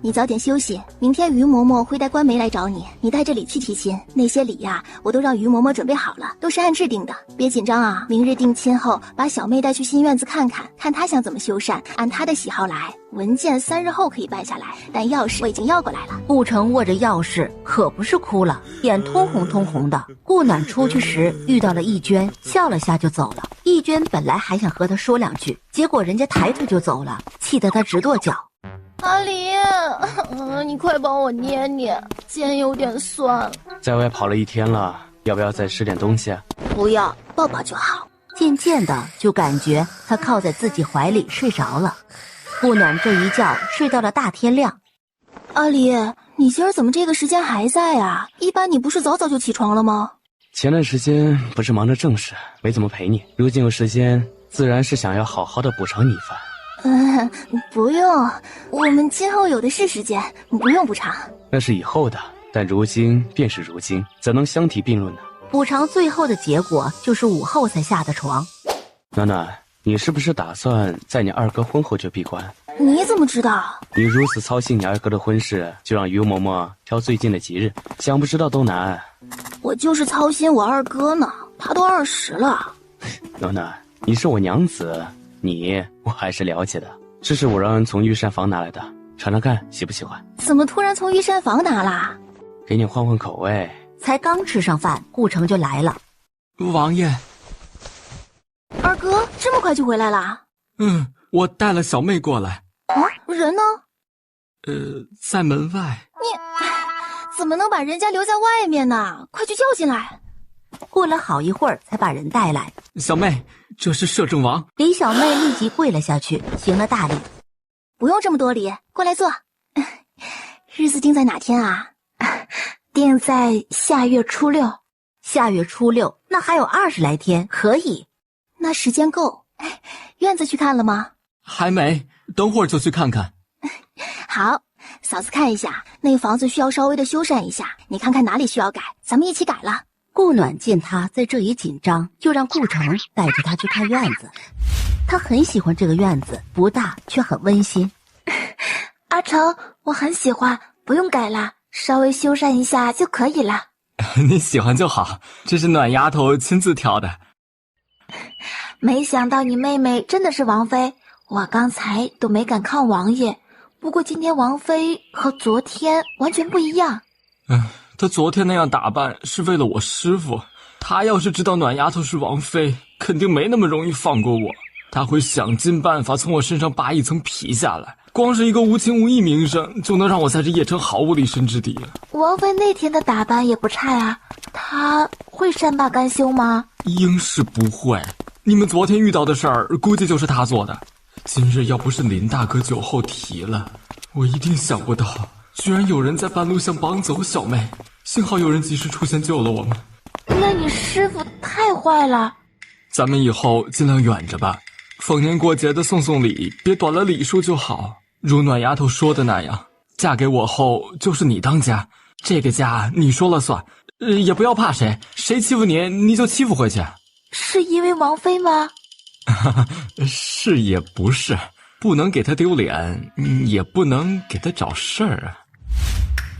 你早点休息，明天于嬷嬷会带官媒来找你，你带着礼去提亲。那些礼呀，我都让于嬷嬷准备好了，都是按制定的，别紧张啊。明日定亲后，把小妹带去新院子看看，看她想怎么修缮，按她的喜好来。文件3日后可以办下来，但钥匙我已经要过来了。顾城握着钥匙，可不是哭了，脸通红通红的。顾暖出去时遇到了易娟，笑了下就走了。易娟本来还想和他说2句，结果人家抬腿就走了，气得他直跺脚。阿离，你快帮我捏捏，肩有点酸。在外跑了1天了，要不要再吃点东西？不要，抱抱就好。渐渐的就感觉他靠在自己怀里睡着了。顾暖这一觉睡到了大天亮。阿离，你今儿怎么这个时间还在啊？一般你不是早早就起床了吗？前段时间不是忙着正事，没怎么陪你。如今有时间，自然是想要好好的补偿你一番。不用，我们今后有的是时间，不用补偿。那是以后的，但如今便是如今，怎能相提并论呢？补偿最后的结果就是午后才下的床。暖暖，你是不是打算在你二哥婚后就闭关？你怎么知道？你如此操心你二哥的婚事，就让于嬷嬷挑最近的吉日，想不知道都难。我就是操心我二哥呢，他都20了。暖暖，你是我娘子，你我还是了解的。这是我让人从御膳房拿来的，尝尝看喜不喜欢。怎么突然从御膳房拿啦？给你换换口味。才刚吃上饭，顾城就来了。王爷，二哥这么快就回来了？我带了小妹过来。人呢？在门外。你怎么能把人家留在外面呢？快去叫进来。过了好一会儿才把人带来。小妹，这是摄政王。李小妹立即跪了下去，行了大礼。不用这么多礼，过来坐。日子定在哪天啊？定在下月初6。下月初6，那还有20来天，可以。那时间够。院子去看了吗？还没，等会儿就去看看。好，嫂子看一下，那房子需要稍微的修缮一下，你看看哪里需要改，咱们一起改了。顾暖见他在这里紧张，就让顾城带着他去看院子。他很喜欢这个院子，不大却很温馨。阿成，我很喜欢，不用改了，稍微修缮一下就可以了。你喜欢就好，这是暖丫头亲自挑的。没想到你妹妹真的是王妃，我刚才都没敢看王爷。不过今天王妃和昨天完全不一样。她昨天那样打扮是为了我师父，她要是知道暖丫头是王妃，肯定没那么容易放过我。她会想尽办法从我身上扒一层皮下来，光是一个无情无义名声，就能让我在这邺城毫无立身之地。王妃那天的打扮也不差呀，她会善罢甘休吗？应是不会。你们昨天遇到的事儿，估计就是她做的。今日要不是林大哥酒后提了，我一定想不到，居然有人在半路想绑走小妹。幸好有人及时出现救了我们。那你师父太坏了。咱们以后尽量远着吧，逢年过节的送送礼，别短了礼数就好。如暖丫头说的那样，嫁给我后就是你当家，这个家你说了算，也不要怕谁，谁欺负你你就欺负回去。是因为王妃吗？是也不是，不能给他丢脸，也不能给他找事儿啊。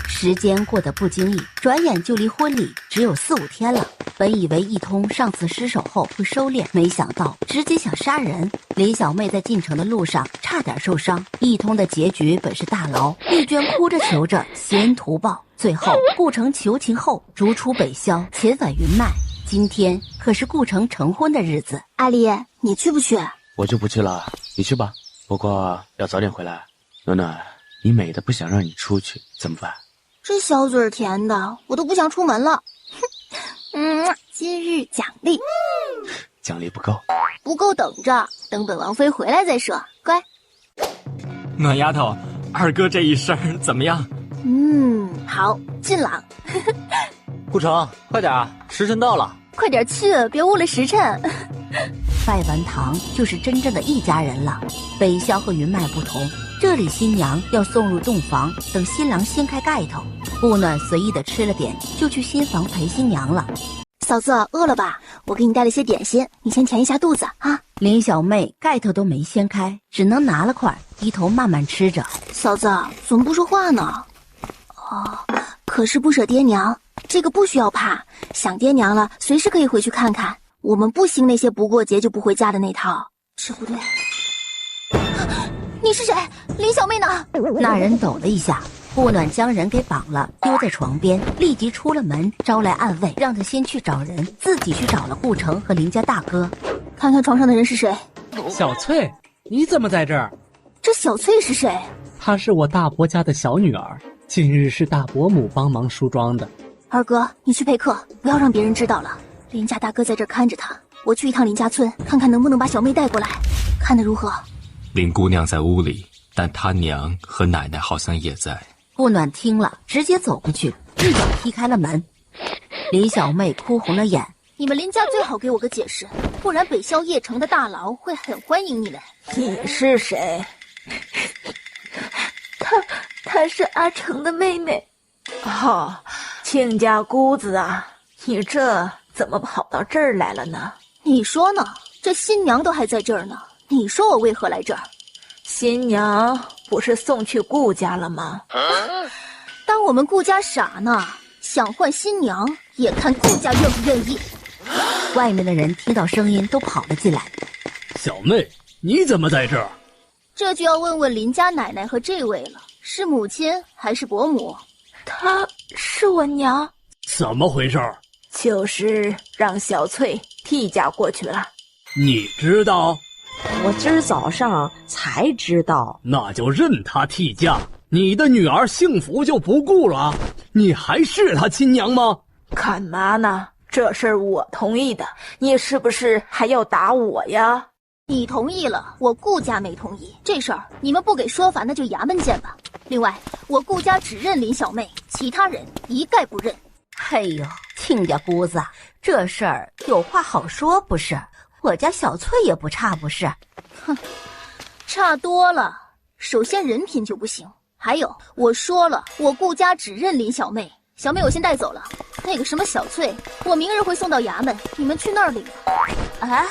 时间过得不经意，转眼就离婚礼只有4、5天了。本以为一通上次失手后会收敛，没想到直接想杀人。林小妹在进城的路上差点受伤，一通的结局本是大牢。丽娟哭着求着谢恩图报，最后顾城求情后逐出北萧，遣返云脉。今天可是顾城成婚的日子，阿离，你去不去？我就不去了，你去吧。不过要早点回来。暖暖，你美的不想让你出去，怎么办？这小嘴甜的，我都不想出门了。今日奖励，奖励不够，不够等着，等本王妃回来再说。乖。暖丫头，二哥这一身怎么样？好，俊朗。顾城，快点，时辰到了。快点去，别误了时辰。拜完堂就是真正的一家人了。北萧和云脉不同，这里新娘要送入洞房，等新郎掀开盖头。顾暖随意的吃了点，就去新房陪新娘了。嫂子，饿了吧？我给你带了些点心，你先填一下肚子啊。林小妹盖头都没掀开，只能拿了块，低头慢慢吃着。嫂子，怎么不说话呢？可是不舍爹娘，这个不需要怕，想爹娘了，随时可以回去看看。我们不兴那些不过节就不回家的那套，这不对。你是谁？林小妹呢？那人抖了一下，顾暖将人给绑了，丢在床边，立即出了门，招来暗卫，让他先去找人，自己去找了顾城和林家大哥。看看床上的人是谁？小翠，你怎么在这儿？这小翠是谁？她是我大伯家的小女儿，近日是大伯母帮忙梳妆的。二哥，你去陪客，不要让别人知道了。林家大哥在这儿看着他，我去一趟林家村，看看能不能把小妹带过来，看得如何？林姑娘在屋里，但她娘和奶奶好像也在。顾暖听了，直接走过去，一脚踢开了门。林小妹哭红了眼。你们林家最好给我个解释，不然北萧邺城的大牢会很欢迎你们。你是谁？她是阿成的妹妹。哦，亲家姑子啊，你这怎么跑到这儿来了呢？你说呢？这新娘都还在这儿呢，你说我为何来这儿？新娘不是送去顾家了吗？当我们顾家傻呢，想换新娘也看顾家愿不愿意。外面的人听到声音都跑了进来。小妹，你怎么在这儿？这就要问问林家奶奶和这位了，是母亲还是伯母？她是我娘。怎么回事？就是让小翠替嫁过去了。你知道？我今儿早上才知道。那就任她替嫁，你的女儿幸福就不顾了。你还是她亲娘吗？干嘛呢？这事儿我同意的，你是不是还要打我呀？你同意了，我顾家没同意。这事儿你们不给说法，那就衙门见吧。另外，我顾家只认林小妹，其他人一概不认。嘿呦，亲家姑子，这事儿有话好说不是？我家小翠也不差不是？哼，差多了。首先人品就不行，还有我说了，我顾家只认林小妹。小妹我先带走了，那个什么小翠，我明日会送到衙门，你们去那儿领。哎，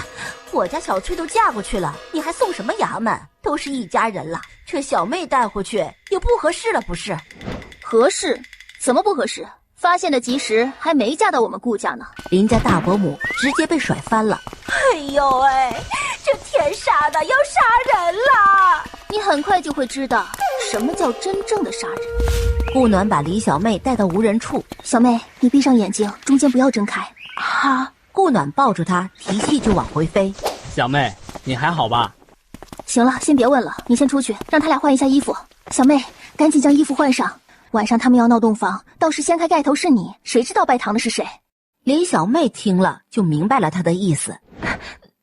我家小翠都嫁过去了，你还送什么衙门？都是一家人了，这小妹带回去也不合适了，不是？合适？怎么不合适？发现的及时，还没嫁到我们顾家呢。林家大伯母直接被甩翻了。哎呦喂，这天杀的要杀人了！你很快就会知道什么叫真正的杀人。顾暖把李小妹带到无人处。小妹，你闭上眼睛，中间不要睁开。哈！顾暖抱住她，提气就往回飞。小妹，你还好吧？行了，先别问了，你先出去，让他俩换一下衣服。小妹，赶紧将衣服换上。晚上他们要闹洞房，到时掀开盖头是你，谁知道拜堂的是谁？林小妹听了就明白了他的意思。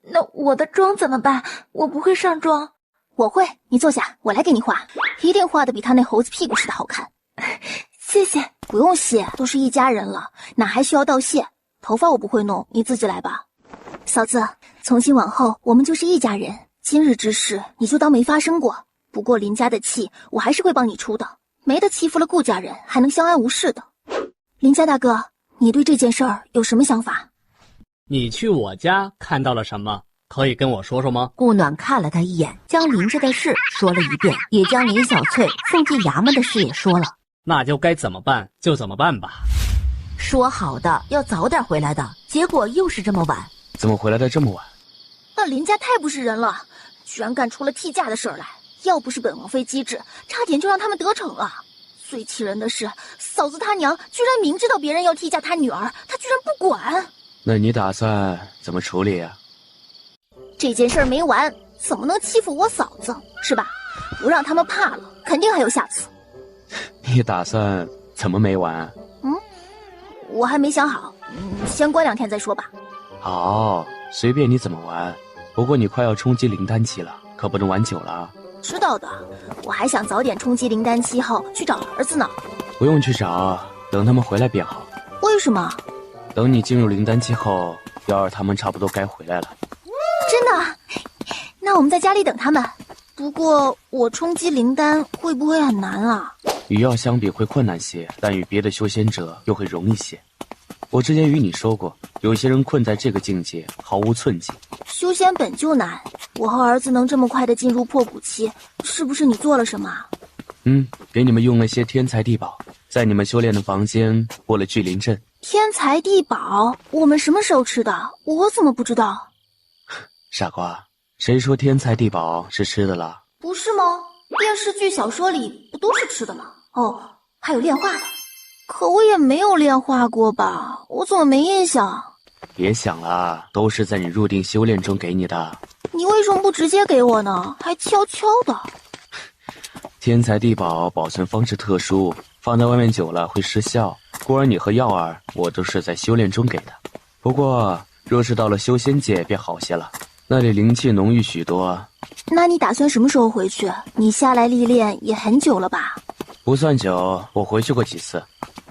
那我的妆怎么办？我不会上妆。我会，你坐下，我来给你画，一定画的比他那猴子屁股似的好看。谢谢。不用谢，都是一家人了，哪还需要道谢？头发我不会弄，你自己来吧。嫂子，从今往后我们就是一家人，今日之事你就当没发生过。不过林家的气我还是会帮你出的，没得欺负了顾家人还能相安无事的。林家大哥，你对这件事儿有什么想法？你去我家看到了什么？可以跟我说说吗？顾暖看了他一眼，将林家的事说了一遍，也将林小翠送进衙门的事也说了。那就该怎么办就怎么办吧。说好的要早点回来的，结果又是这么晚。怎么回来的这么晚？那林家太不是人了，居然干出了替嫁的事儿来。要不是本王妃机智，差点就让他们得逞了。最气人的是，嫂子她娘居然明知道别人要替嫁她女儿，她居然不管。那你打算怎么处理啊？这件事儿没完，怎么能欺负我嫂子，是吧？不让他们怕了，肯定还有下次。你打算怎么没完？我还没想好，先关2天再说吧。好，随便你怎么玩。不过你快要冲击灵丹期了，可不能玩久了。知道的，我还想早点冲击灵丹期后去找儿子呢。不用去找，等他们回来便好。为什么？等你进入灵丹期后，幺儿他们差不多该回来了。真的？那我们在家里等他们。不过我冲击灵丹会不会很难啊？与药相比会困难些，但与别的修仙者又会容易些。我之前与你说过，有些人困在这个境界毫无寸进。修仙本就难，我和儿子能这么快的进入破骨期，是不是你做了什么？给你们用了些天材地宝，在你们修炼的房间布了聚灵阵。天材地宝，我们什么时候吃的？我怎么不知道？傻瓜，谁说天材地宝是吃的了？不是吗？电视剧、小说里不都是吃的吗？哦，还有炼化的。可我也没有炼化过吧？我怎么没印象？别想了，都是在你入定修炼中给你的。你为什么不直接给我呢？还悄悄的。天材地宝保存方式特殊，放在外面久了会失效。孤儿你和耀儿，我都是在修炼中给的。不过若是到了修仙界便好些了，那里灵气浓郁许多。那你打算什么时候回去？你下来历练也很久了吧？不算久，我回去过几次，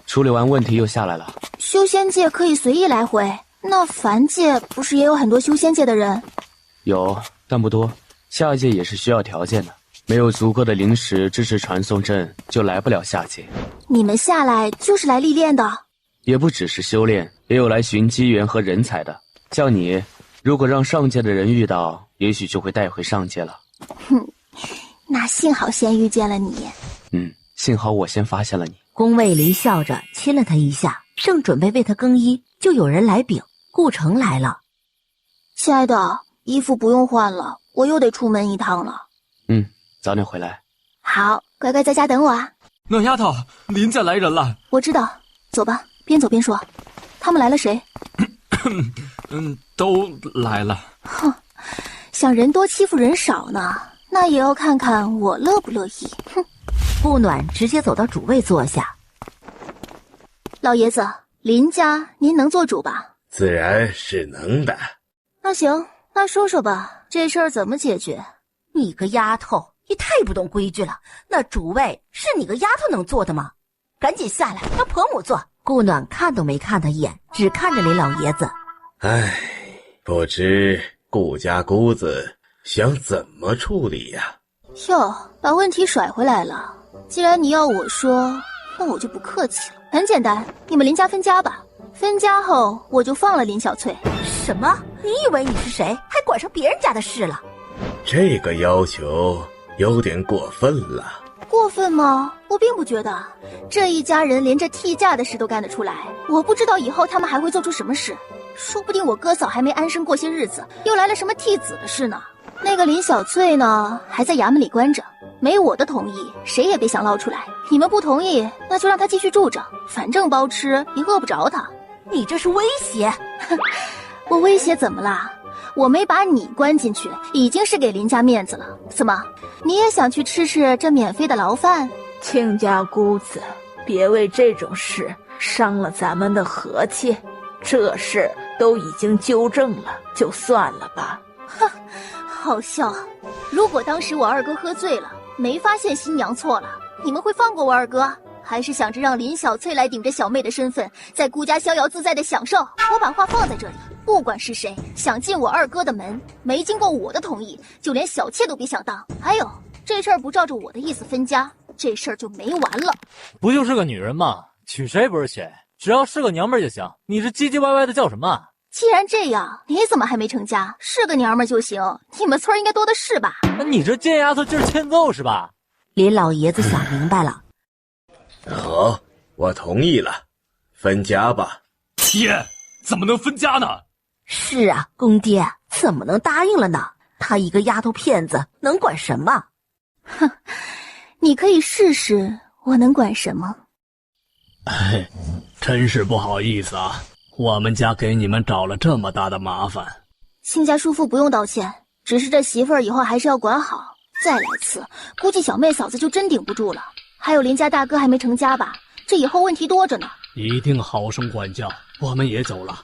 处理完问题又下来了。修仙界可以随意来回，那凡界不是也有很多修仙界的人？有，但不多。下界也是需要条件的，没有足够的灵石支持传送阵，就来不了下界。你们下来就是来历练的？也不只是修炼，也有来寻机缘和人才的。像你，如果让上界的人遇到，也许就会带回上界了。哼，那幸好先遇见了你。幸好我先发现了你。宫卫离笑着亲了他一下，正准备为他更衣，就有人来禀，顾城来了。亲爱的，衣服不用换了，我又得出门一趟了。早点回来。好，乖乖在家等我啊。那丫头，林家来人了。我知道，走吧，边走边说。他们来了谁？都来了。哼，想人多欺负人少呢，那也要看看我乐不乐意。哼。顾暖直接走到主位坐下。老爷子，林家您能做主吧？自然是能的。那行，那说说吧，这事儿怎么解决？你个丫头，你太不懂规矩了。那主位是你个丫头能坐的吗？赶紧下来，让婆母坐。顾暖看都没看他一眼，只看着林老爷子。唉，不知顾家姑子想怎么处理呀？哟，把问题甩回来了。既然你要我说，那我就不客气了。很简单，你们林家分家吧。分家后，我就放了林小翠。什么？你以为你是谁？还管上别人家的事了？这个要求有点过分了。过分吗？我并不觉得。这一家人连这替嫁的事都干得出来，我不知道以后他们还会做出什么事。说不定我哥嫂还没安生过些日子，又来了什么替子的事呢。那个林小翠呢，还在衙门里关着，没我的同意，谁也别想捞出来。你们不同意，那就让她继续住着，反正包吃也饿不着她。你这是威胁？我威胁怎么啦？我没把你关进去，已经是给林家面子了。怎么，你也想去吃吃这免费的牢饭？亲家姑子，别为这种事伤了咱们的和气。这事都已经纠正了，就算了吧。哼，好笑。如果当时我二哥喝醉了，没发现新娘错了，你们会放过我二哥？还是想着让林小翠来顶着小妹的身份，在顾家逍遥自在的享受？我把话放在这里，不管是谁想进我二哥的门，没经过我的同意，就连小妾都别想当。还有，这事儿不照着我的意思分家，这事儿就没完了。不就是个女人吗？娶谁不是娶？只要是个娘们儿就行。你这唧唧歪歪的叫什么？既然这样，你怎么还没成家？是个娘们就行，你们村应该多的是吧？那你这贱丫头就是欠揍是吧？林老爷子想明白了。好，我同意了，分家吧。爹，怎么能分家呢？是啊，公爹怎么能答应了呢？她一个丫头片子能管什么？哼，你可以试试，我能管什么？哎，真是不好意思啊，我们家给你们找了这么大的麻烦。亲家叔父不用道歉，只是这媳妇儿以后还是要管好。再来次，估计小妹嫂子就真顶不住了。还有林家大哥还没成家吧？这以后问题多着呢。一定好生管教，我们也走了。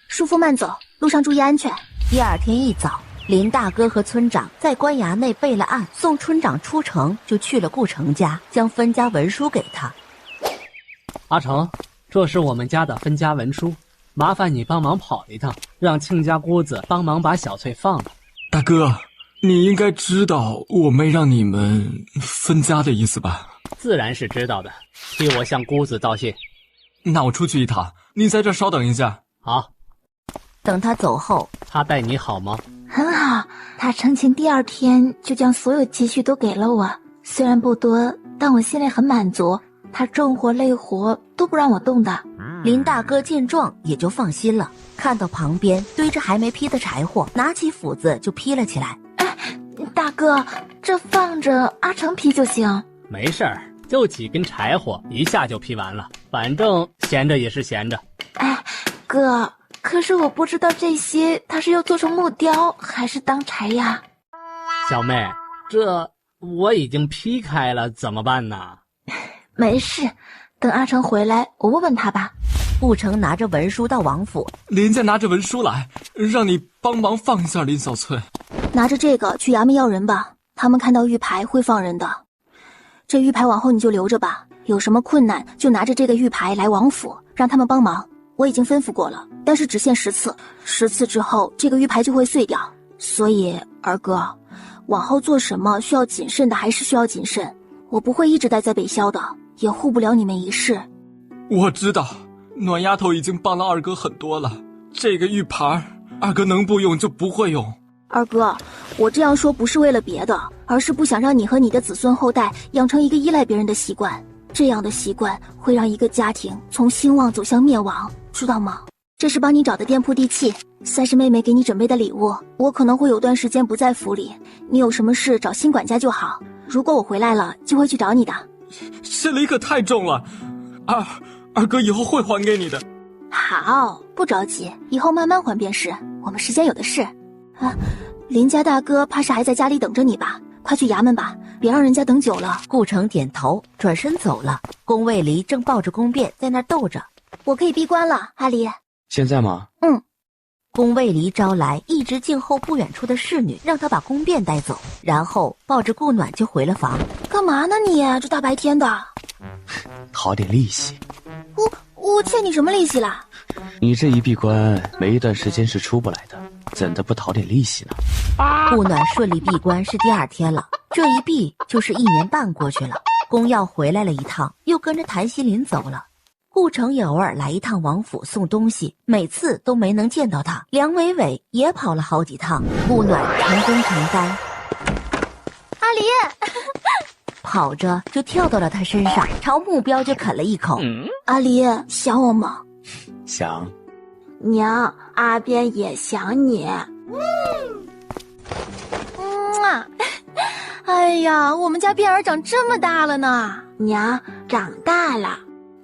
叔父慢走，路上注意安全。第二天一早，林大哥和村长在官衙内备了案，送村长出城，就去了顾城家，将分家文书给他。阿成，这是我们家的分家文书，麻烦你帮忙跑一趟，让亲家姑子帮忙把小翠放了。大哥，你应该知道我没让你们分家的意思吧？自然是知道的，替我向姑子道谢。那我出去一趟，你在这稍等一下。好。等他走后，他待你好吗？很好，他成亲第二天就将所有积蓄都给了我，虽然不多，但我心里很满足。他重活累活都不让我动的。林大哥见状也就放心了，看到旁边堆着还没劈的柴火，拿起斧子就劈了起来。大哥，这放着阿成劈就行。没事儿，就几根柴火，一下就劈完了，反正闲着也是闲着。哥，可是我不知道这些他是要做成木雕还是当柴呀？小妹，这我已经劈开了，怎么办呢？没事，等阿成回来我问问他吧。顾城拿着文书到王府，林家拿着文书来，让你帮忙放一下林小翠。拿着这个去衙门要人吧，他们看到玉牌会放人的。这玉牌往后你就留着吧，有什么困难就拿着这个玉牌来王府，让他们帮忙。我已经吩咐过了，但是只限10次，10次之后这个玉牌就会碎掉。所以二哥，往后做什么需要谨慎的还是需要谨慎。我不会一直待在北萧的，也护不了你们一世。我知道，暖丫头已经帮了二哥很多了，这个玉牌二哥能不用就不会用。二哥，我这样说不是为了别的，而是不想让你和你的子孙后代养成一个依赖别人的习惯，这样的习惯会让一个家庭从兴旺走向灭亡，知道吗？这是帮你找的店铺地契，算是妹妹给你准备的礼物。我可能会有段时间不在府里，你有什么事找新管家就好，如果我回来了就会去找你的。这礼可太重了，二哥以后会还给你的。好，不着急，以后慢慢还便是，我们时间有的是。林家大哥怕是还在家里等着你吧，快去衙门吧，别让人家等久了。顾城点头，转身走了。宫卫离正抱着宫辩在那儿逗着。我可以闭关了，阿离。现在吗？宫卫离招来一直静候不远处的侍女，让他把宫辩带走，然后抱着顾暖就回了房。干嘛呢你？这大白天的。讨点利息。我欠你什么利息啦？你这一闭关，没一段时间是出不来的，怎的不讨点利息呢？顾暖顺利闭关是第2天了，这一闭就是1年半过去了。宫耀回来了一趟，又跟着谭西林走了。顾城也偶尔来一趟王府送东西，每次都没能见到他。梁伟伟也跑了好几趟，顾暖成功承担。阿离跑着就跳到了他身上，朝目标就啃了一口。阿离，想我吗？想。娘，阿边也想你。哎呀，我们家边儿长这么大了呢。娘，长大了。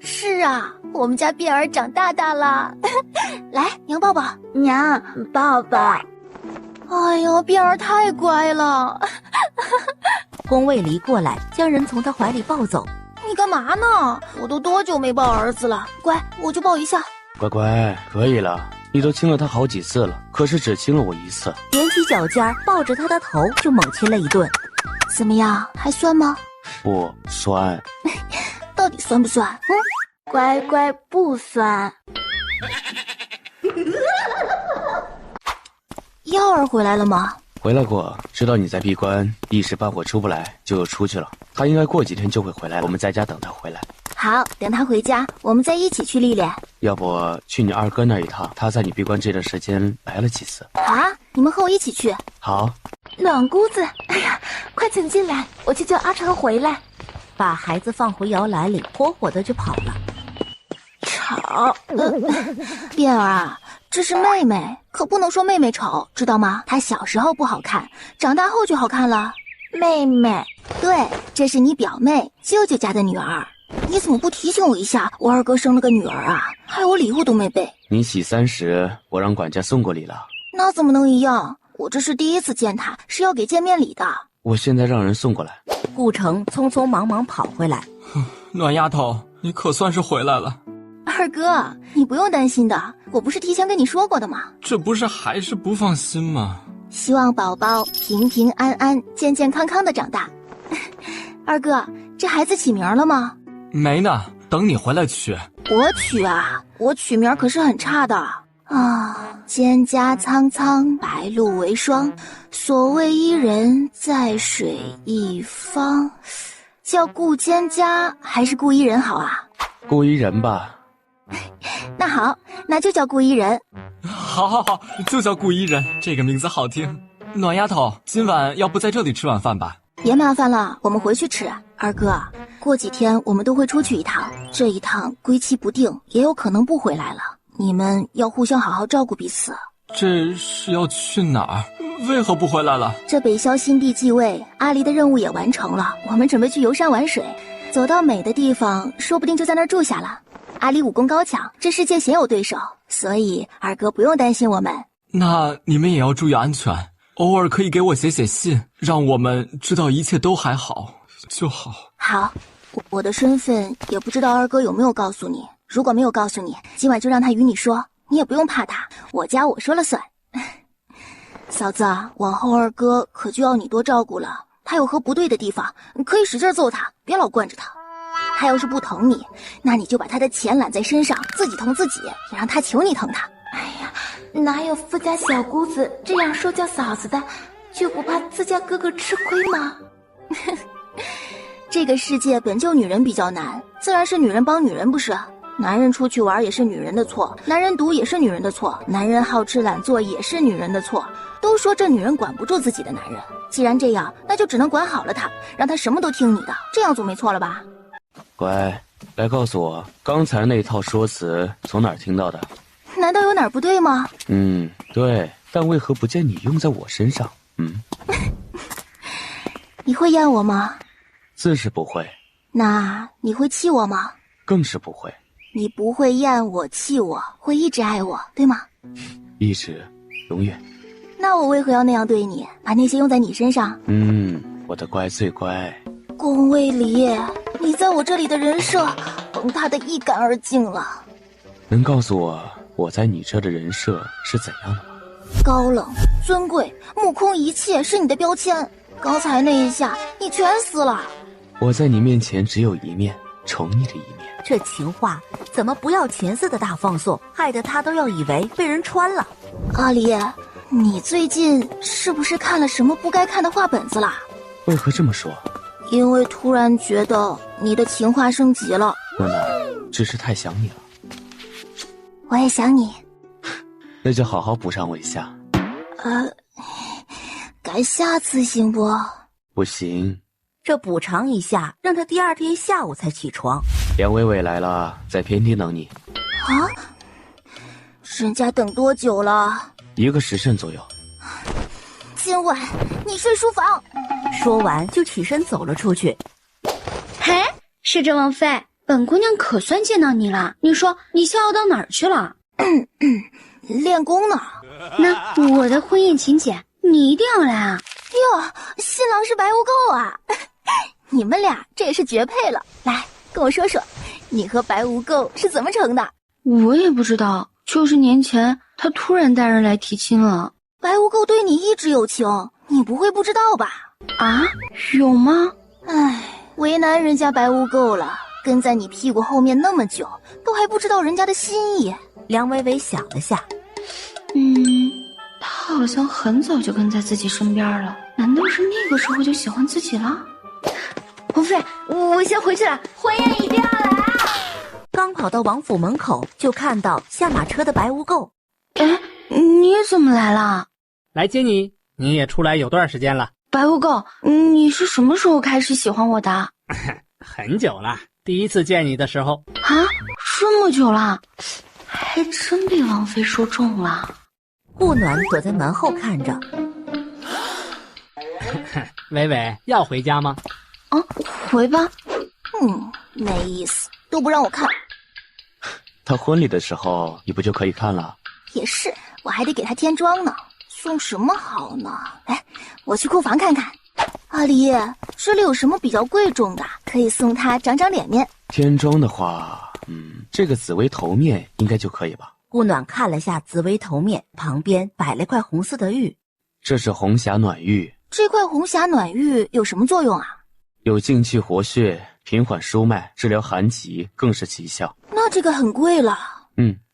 是啊，我们家边儿长大了。来，娘抱抱。娘，抱抱。哎呦，边儿太乖了。宫卫离过来，将人从他怀里抱走。你干嘛呢？我都多久没抱儿子了？乖，我就抱一下。乖乖，可以了，你都亲了他好几次了，可是只亲了我1次。踮起脚尖抱着他的头就猛亲了一顿。怎么样，还酸吗？不酸。到底酸不酸？乖乖，不酸。耀儿回来了吗？回来过，知道你在闭关，一时半会出不来，就又出去了。他应该过几天就会回来，我们在家等他回来。好，等他回家，我们再一起去历练。要不去你二哥那一趟？他在你闭关这段时间来了几次？啊，你们和我一起去。好。暖姑子，哎呀，快请进来，我去叫阿成回来。把孩子放回摇篮里，火火的就跑了。吵，变儿啊，这是妹妹，可不能说妹妹丑，知道吗？她小时候不好看，长大后就好看了。妹妹，对，这是你表妹舅舅家的女儿。你怎么不提醒我一下？我二哥生了个女儿啊，还有我礼物都没备。你喜三时，我让管家送过礼了。那怎么能一样？我这是第一次见她，是要给见面礼的。我现在让人送过来。顾城匆匆忙忙跑回来。暖丫头，你可算是回来了。二哥，你不用担心的，我不是提前跟你说过的吗？这不是还是不放心吗？希望宝宝平平安安、健健康康的长大。二哥，这孩子起名了吗？没呢，等你回来取。我取啊，我取名可是很差的啊。蒹葭苍苍，白露为霜，所谓伊人，在水一方。叫顾蒹葭还是顾伊人好啊？顾伊人吧。那好，那就叫顾伊人。好，就叫顾伊人，这个名字好听。暖丫头，今晚要不在这里吃晚饭吧？别麻烦了，我们回去吃。二哥，过几天我们都会出去一趟，这一趟归期不定，也有可能不回来了。你们要互相好好照顾彼此。这是要去哪儿？为何不回来了？这北萧新帝继位，阿离的任务也完成了，我们准备去游山玩水，走到美的地方，说不定就在那儿住下了。阿离武功高强，这世界鲜有对手，所以二哥不用担心我们。那你们也要注意安全，偶尔可以给我写信，让我们知道一切都还好就好。好，我的身份也不知道二哥有没有告诉你，如果没有告诉你，今晚就让他与你说，你也不用怕他，我家我说了算。嫂子，往后二哥可就要你多照顾了，他有何不对的地方，你可以使劲揍他，别老惯着他。他要是不疼你，那你就把他的钱揽在身上，自己疼自己，也让他求你疼他。哎呀，哪有富家小姑子这样说教嫂子的，就不怕自家哥哥吃亏吗？这个世界本就女人比较难，自然是女人帮女人不是？男人出去玩也是女人的错，男人赌也是女人的错，男人好吃懒做也是女人的错。都说这女人管不住自己的男人，既然这样，那就只能管好了他，让他什么都听你的，这样总没错了吧？乖，来告诉我，刚才那套说辞从哪儿听到的？难道有哪儿不对吗？对，但为何不见你用在我身上？你会厌我吗？自是不会。那你会气我吗？更是不会。你不会厌我、气我，会一直爱我，对吗？一直，永远。那我为何要那样对你，把那些用在你身上？我的乖最乖。宫卫离，你在我这里的人设崩塌的一干二净了。能告诉我在你这的人设是怎样的吗？高冷、尊贵、目空一切是你的标签。刚才那一下，你全死了。我在你面前只有一面，宠你的一面。这情话怎么不要钱似的大放送，害得他都要以为被人穿了。阿离，你最近是不是看了什么不该看的话本子啦？为何这么说？因为突然觉得你的情话升级了。暖暖，只是太想你了。我也想你。那就好好补偿我一下。改下次行不？不行。这补偿一下，让他第二天下午才起床。梁伟伟来了，在偏厅等你。啊？人家等多久了？1个时辰左右。今晚你睡书房。说完就起身走了出去。嘿，摄政王妃，本姑娘可算见到你了。你说你逍遥到哪儿去了？练功呢。那我的婚宴请柬，你一定要来啊！哟，新郎是白无垢啊！你们俩这也是绝配了。来，跟我说说，你和白无垢是怎么成的？我也不知道，就是年前他突然带人来提亲了。白无垢对你一直有情，你不会不知道吧？啊，有吗？唉，为难人家白无垢了，跟在你屁股后面那么久，都还不知道人家的心意。梁微微想了下，他好像很早就跟在自己身边了，难道是那个时候就喜欢自己了？王妃，我先回去了，婚宴一定要来啊！刚跑到王府门口，就看到下马车的白无垢。哎，你怎么来了？来接你。你也出来有段时间了。白无垢，你是什么时候开始喜欢我的？很久了，第一次见你的时候。啊，这么久了，还真被王妃说中了。顾暖躲在门后看着。伟伟，要回家吗？啊，回吧。没意思，都不让我看。他婚礼的时候，你不就可以看了？也是，我还得给他添妆呢。送什么好呢？哎，我去库房看看。阿离，这里有什么比较贵重的，可以送他长长脸面？添妆的话，这个紫薇头面应该就可以吧。顾暖看了下紫薇头面，旁边摆了块红色的玉。这是红霞暖玉。这块红霞暖玉有什么作用啊？有静气活血、平缓舒脉、治疗寒疾，更是奇效。那这个很贵了。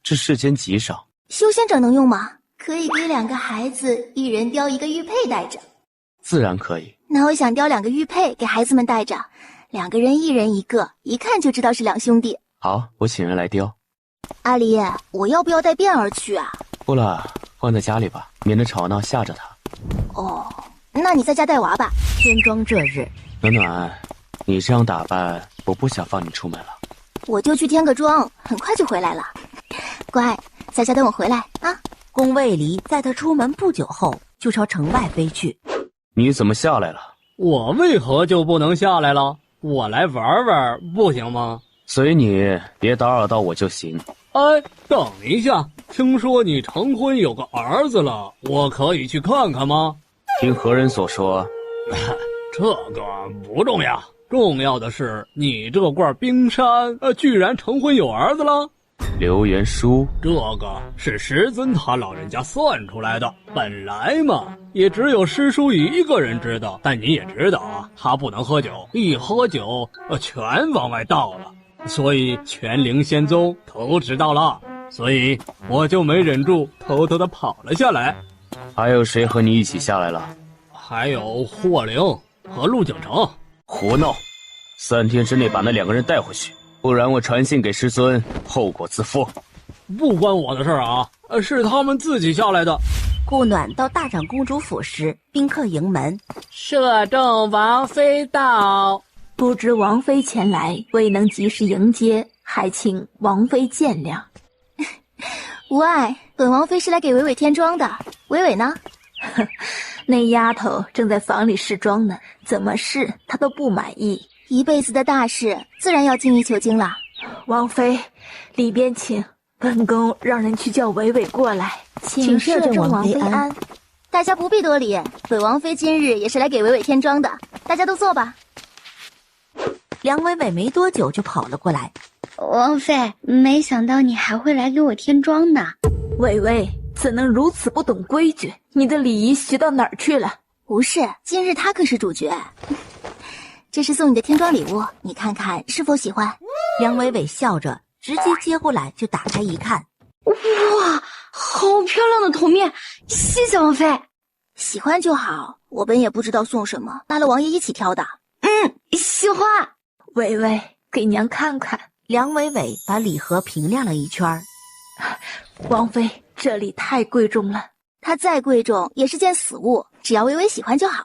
这世间极少。修仙者能用吗？可以给2个孩子一人雕一个玉佩带着。自然可以。那我想雕2个玉佩给孩子们带着，2个人一人一个，一看就知道是2兄弟。好，我请人来雕。阿离，我要不要带辫儿去啊？不了，放在家里吧，免得吵闹吓着他。哦，那你在家带娃吧。天庄这日，暖暖，你这样打扮，我不想放你出门了。我就去添个妆，很快就回来了。乖，在家等我回来啊。宫卫离在他出门不久后就朝城外飞去。你怎么下来了？我为何就不能下来了？我来玩玩不行吗？随你，别打扰到我就行。哎，等一下，听说你成婚有个儿子了，我可以去看看吗？听何人所说？这个不重要，重要的是你这罐冰山居然成婚有儿子了。流言书，这个是师尊他老人家算出来的。本来嘛，也只有师叔一个人知道，但你也知道啊，他不能喝酒，一喝酒全往外倒了，所以全灵仙宗都知道了，所以我就没忍住，偷偷的跑了下来。还有谁和你一起下来了？还有霍灵和陆景城。胡闹！3天之内把那2个人带回去。不然我传信给师尊，后果自负。不关我的事啊，是他们自己下来的。顾暖到大长公主府时，宾客迎门。摄政王妃到。不知王妃前来，未能及时迎接，还请王妃见谅。无碍，本王妃是来给伟伟添妆的。伟伟呢？那丫头正在房里试妆呢，怎么试她都不满意。一辈子的大事，自然要精益求精了。王妃，里边请。本宫让人去叫伟伟过来，请摄政王妃安。大家不必多礼，本王妃今日也是来给伟伟添妆的，大家都坐吧。梁伟伟没多久就跑了过来。王妃，没想到你还会来给我添妆呢。伟伟怎能如此不懂规矩？你的礼仪学到哪儿去了？不是，今日他可是主角。这是送你的添妆礼物，你看看是否喜欢？梁伟伟笑着直接接过来就打开一看。哇，好漂亮的头面，谢谢王妃。喜欢就好，我本也不知道送什么，拉了王爷一起挑的。喜欢。伟伟，给娘看看。梁伟伟把礼盒评亮了一圈。王妃，这里太贵重了。它再贵重也是件死物，只要微微喜欢就好。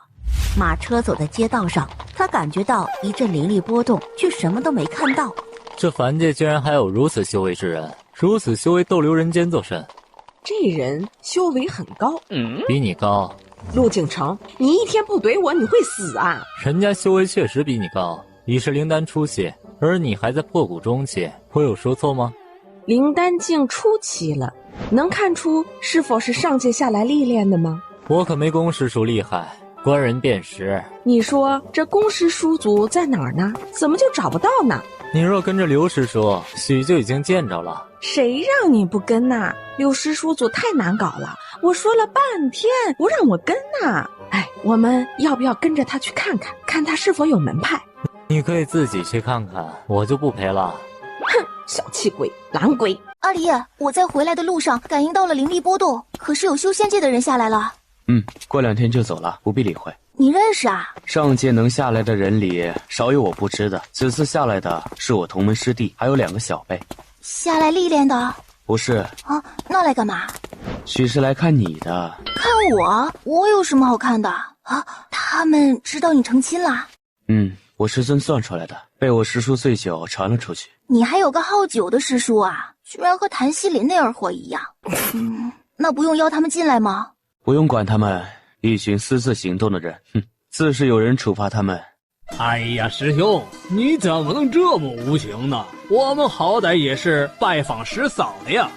马车走在街道上，他感觉到一阵灵力波动，却什么都没看到。这凡界居然还有如此修为之人，如此修为逗留人间作甚？这人修为很高，比你高。陆景城，你一天不怼我，你会死啊！人家修为确实比你高，已是灵丹初期，而你还在破骨中期，我有说错吗？灵丹境初期了，能看出是否是上界下来历练的吗？我可没公师叔厉害。观人辨识，你说这公师叔族在哪儿呢？怎么就找不到呢？你若跟着刘师叔，许就已经见着了。谁让你不跟呐？刘师叔族太难搞了，我说了半天不让我跟呐。哎，我们要不要跟着他去看看，看他是否有门派？你可以自己去看看，我就不陪了。哼，小气鬼，懒鬼！阿离，我在回来的路上感应到了灵力波动，可是有修仙界的人下来了。过2天就走了，不必理会。你认识啊？上届能下来的人里，少有我不知的。此次下来的是我同门师弟，还有2个小辈。下来历练的？不是。啊，那来干嘛？许是来看你的。看我？我有什么好看的啊？他们知道你成亲啦？我师尊算出来的，被我师叔醉酒传了出去。你还有个好酒的师叔啊？居然和谭西林那二货一样。那不用邀他们进来吗？不用管他们，一群私自行动的人，自是有人处罚他们。哎呀，师兄，你怎么能这么无情呢？我们好歹也是拜访师嫂的呀。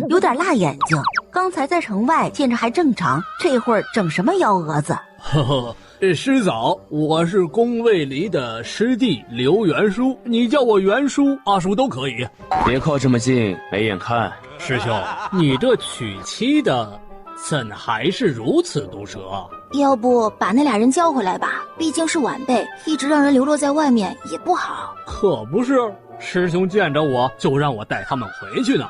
有点辣眼睛。刚才在城外见着还正常，这会儿整什么幺蛾子？呵呵，师嫂，我是宫卫离的师弟刘元叔，你叫我元叔、阿叔都可以。别靠这么近，没眼看。师兄，你这娶妻的怎还是如此毒舌？要不把那俩人叫回来吧，毕竟是晚辈，一直让人流落在外面也不好。可不是，师兄见着我就让我带他们回去呢。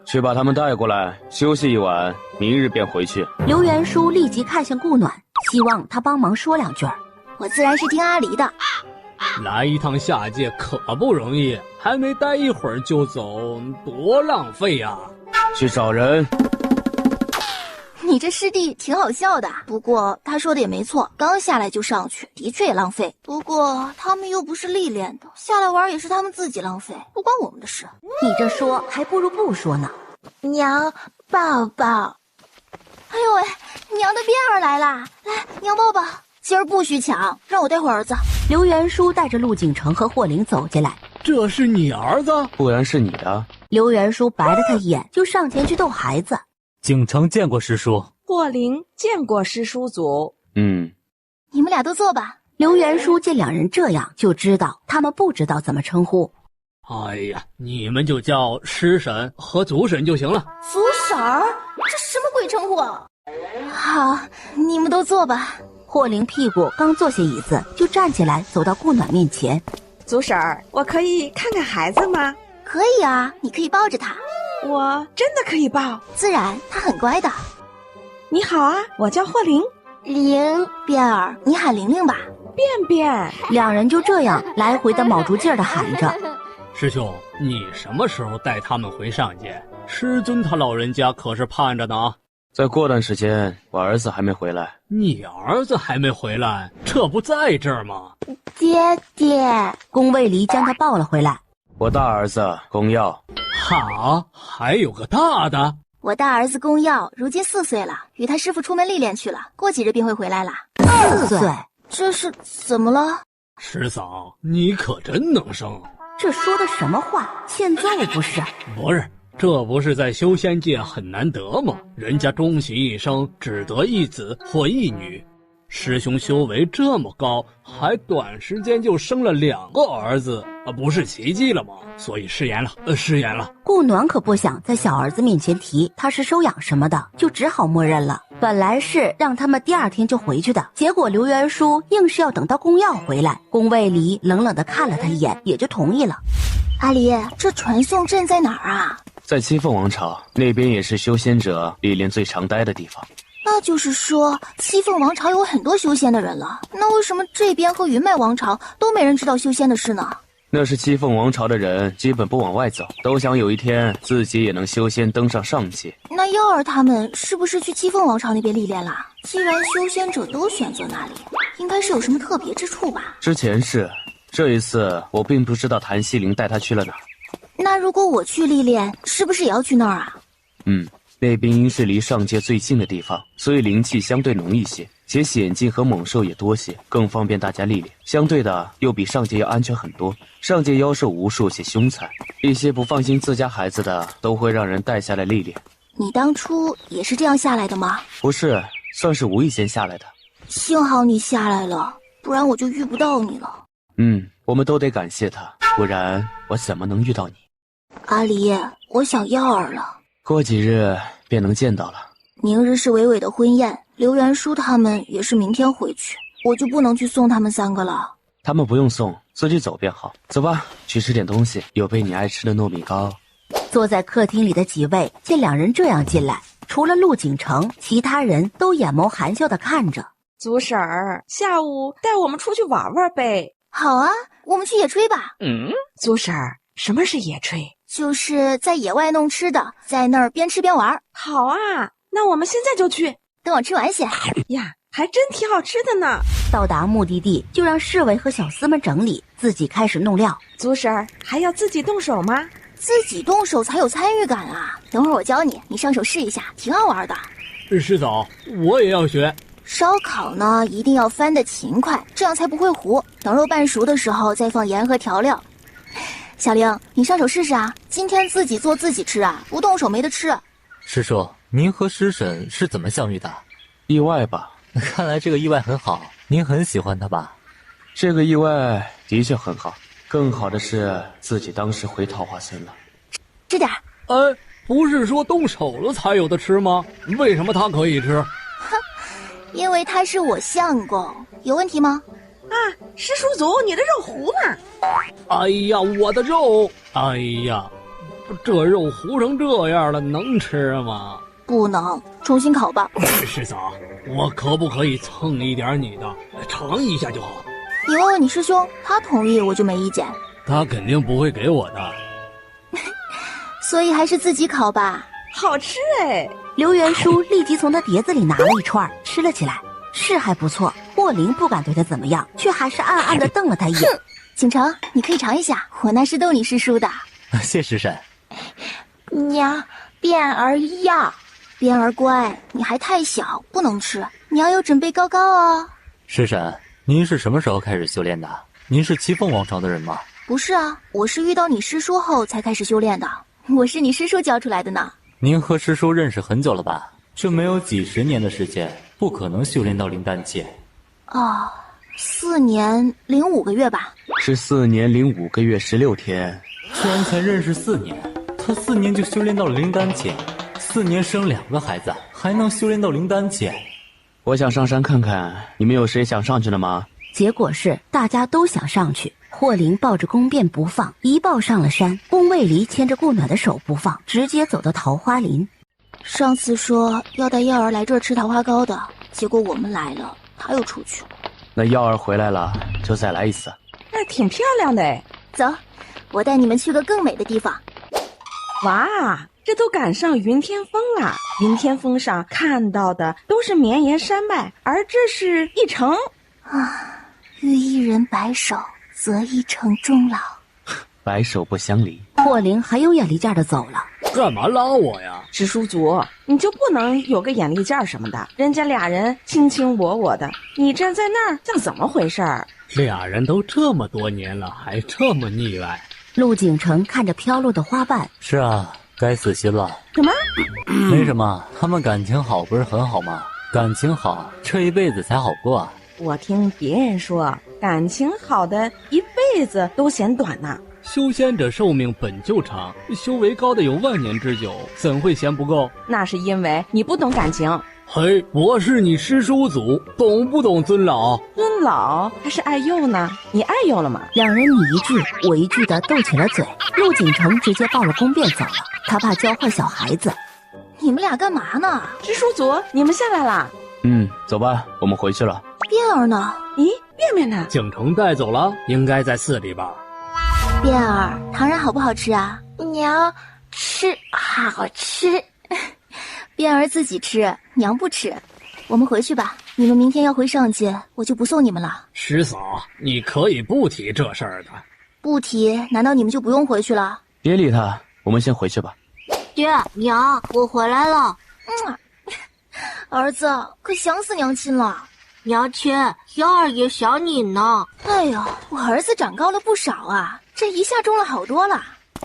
去把他们带过来，休息一晚，明日便回去。刘元叔立即看向顾暖，希望他帮忙说2句。我自然是听阿离的。来一趟下界可不容易，还没待一会儿就走，多浪费呀！去找人。你这师弟挺好笑的，不过他说的也没错，刚下来就上去，的确也浪费。不过他们又不是历练的，下来玩也是他们自己浪费，不关我们的事。你这说还不如不说呢。娘，抱抱。哎呦喂，娘的辫儿来啦！来，娘抱抱。今儿不许抢，让我带会儿子。刘元叔带着陆景城和霍灵走进来。这是你儿子？不然是你的。刘元叔白了他一眼，就上前去逗孩子。景城见过师叔，霍灵见过师叔祖。你们俩都坐吧。刘元叔见2人这样，就知道他们不知道怎么称呼。哎呀，你们就叫师婶和祖婶就行了。祖婶儿？这什么鬼称呼？好，你们都坐吧。霍灵屁股刚坐下椅子，就站起来走到顾暖面前。祖婶儿，我可以看看孩子吗？可以啊，你可以抱着他。我真的可以抱？自然，他很乖的。你好啊，我叫霍灵。辫儿，你喊玲玲吧。便便。2人就这样来回的卯足劲儿的喊着。师兄，你什么时候带他们回上界？师尊他老人家可是盼着呢。再过段时间，我儿子还没回来。你儿子还没回来？这不在这儿吗？爹爹，宫卫离将他抱了回来。我大儿子宫耀。哈，还有个大的？我大儿子宫耀如今4岁了，与他师父出门历练去了，过几日便会回来了。4岁？这是怎么了？师嫂，你可真能生。这说的什么话？欠揍不是？不是，这不是在修仙界很难得吗？人家终其一生只得1子或1女。师兄修为这么高，还短时间就生了2个儿子，不是奇迹了吗？所以食言了，食言了。顾暖可不想在小儿子面前提他是收养什么的，就只好默认了。本来是让他们第2天就回去的，结果刘元叔硬是要等到宫耀回来。宫卫离冷冷地看了他一眼，也就同意了。阿离，这传送阵在哪儿啊？在七凤王朝那边，也是修仙者历练最常待的地方。那就是说，七凤王朝有很多修仙的人了。那为什么这边和云脉王朝都没人知道修仙的事呢？那是七凤王朝的人基本不往外走，都想有一天自己也能修仙登上上界。那耀儿他们是不是去七凤王朝那边历练了？既然修仙者都选择那里，应该是有什么特别之处吧？之前是，这一次我并不知道谭西灵带他去了哪儿。那如果我去历练，是不是也要去那儿啊？那边因是离上界最近的地方，所以灵气相对浓一些，且险境和猛兽也多些，更方便大家历练。相对的，又比上界要安全很多。上界妖兽无数且凶残，一些不放心自家孩子的，都会让人带下来历练。你当初也是这样下来的吗？不是，算是无意间下来的。幸好你下来了，不然我就遇不到你了。我们都得感谢他，不然我怎么能遇到你？阿离，我想耀儿了。过几日便能见到了。明日是伟伟的婚宴，刘元叔他们也是明天回去，我就不能去送他们3个了。他们不用送，自己走便好。走吧，去吃点东西，有备你爱吃的糯米糕。坐在客厅里的几位见2人这样进来，除了陆景城，其他人都眼眸含笑地看着。祖婶儿，下午带我们出去玩玩呗。好啊，我们去野炊吧。祖婶儿，什么是野炊？就是在野外弄吃的，在那儿边吃边玩。好啊，那我们现在就去。等我吃完些。呀，还真挺好吃的呢。到达目的地，就让侍卫和小厮们整理，自己开始弄料。祖婶儿，还要自己动手吗？自己动手才有参与感啊！等会儿我教你，你上手试一下，挺好玩的。师嫂，我也要学。烧烤呢，一定要翻得勤快，这样才不会糊。等肉半熟的时候，再放盐和调料。小玲，你上手试试啊！今天自己做自己吃啊，不动手没得吃。师叔，您和师婶是怎么相遇的？意外吧？看来这个意外很好，您很喜欢他吧？这个意外的确很好，更好的是自己当时回桃花村了。吃点。不是说动手了才有的吃吗？为什么他可以吃？哼，因为他是我相公，有问题吗？啊，师叔祖，你的肉糊了！哎呀，我的肉！哎呀，这肉糊成这样了，能吃吗？不能，重新烤吧。师嫂，我可不可以蹭一点你的，尝一下就好？你问问你师兄，他同意我就没意见。他肯定不会给我的。所以还是自己烤吧。好吃哎！刘元叔立即从他碟子里拿了一串，吃了起来，是还不错。霍灵不敢对他怎么样，却还是暗暗地瞪了他一眼。景城，你可以尝一下，我那是逗你师叔的。谢师婶。娘，变儿要。变儿乖，你还太小，不能吃，娘有准备高高哦。师婶，您是什么时候开始修炼的？您是齐凤王朝的人吗？不是啊，我是遇到你师叔后才开始修炼的。我是你师叔教出来的呢。您和师叔认识很久了吧？这没有几十年的时间，不可能修炼到灵丹界。哦，4年零5个月吧。是4年零5个月16天。居然才认识4年，他4年就修炼到了灵丹界，4年生2个孩子，还能修炼到灵丹界。我想上山看看，你们有谁想上去的吗？结果是大家都想上去。霍灵抱着宫变不放，一抱上了山。宫卫离牵着顾暖的手不放，直接走到桃花林。上次说要带耀儿来这儿吃桃花糕的，结果我们来了，他又出去。那耀儿回来了，就再来一次。那挺漂亮的哎。走，我带你们去个更美的地方。哇，这都赶上云天峰了。云天峰上看到的都是绵延山脉，而这是一城啊。遇一人白首，则一城终老。白首不相离。霍灵还有眼力劲儿的走了。干嘛拉我呀？师叔祖，你就不能有个眼力劲儿什么的？人家俩人卿卿我我的，你站在那儿像怎么回事儿？俩人都这么多年了，还这么腻歪。陆景城看着飘落的花瓣。是啊，该死心了。什么？没什么，他们感情好不是很好吗？感情好，这一辈子才好过啊。我听别人说，感情好的一辈子都嫌短呢。修仙者寿命本就长，修为高的有万年之久，怎会嫌不够？那是因为你不懂感情。嘿，我是你师叔祖，懂不懂尊老？尊老还是爱幼呢？你爱幼了吗？两人你一句我一句的斗起了嘴。陆景城直接抱了宫变走了，他怕教坏小孩子。你们俩干嘛呢？师叔祖，你们下来啦。走吧，我们回去了。变儿呢？咦，便便呢？景城带走了，应该在寺里吧。变儿，糖人好不好吃啊？娘，吃好吃。变儿自己吃，娘不吃。我们回去吧，你们明天要回上界，我就不送你们了。师嫂，你可以不提这事儿的。不提，难道你们就不用回去了？别理他，我们先回去吧。爹娘，我回来了。儿子，可想死娘亲了。娘亲，耀儿也想你呢。哎呦，我儿子长高了不少啊，这一下重了好多了。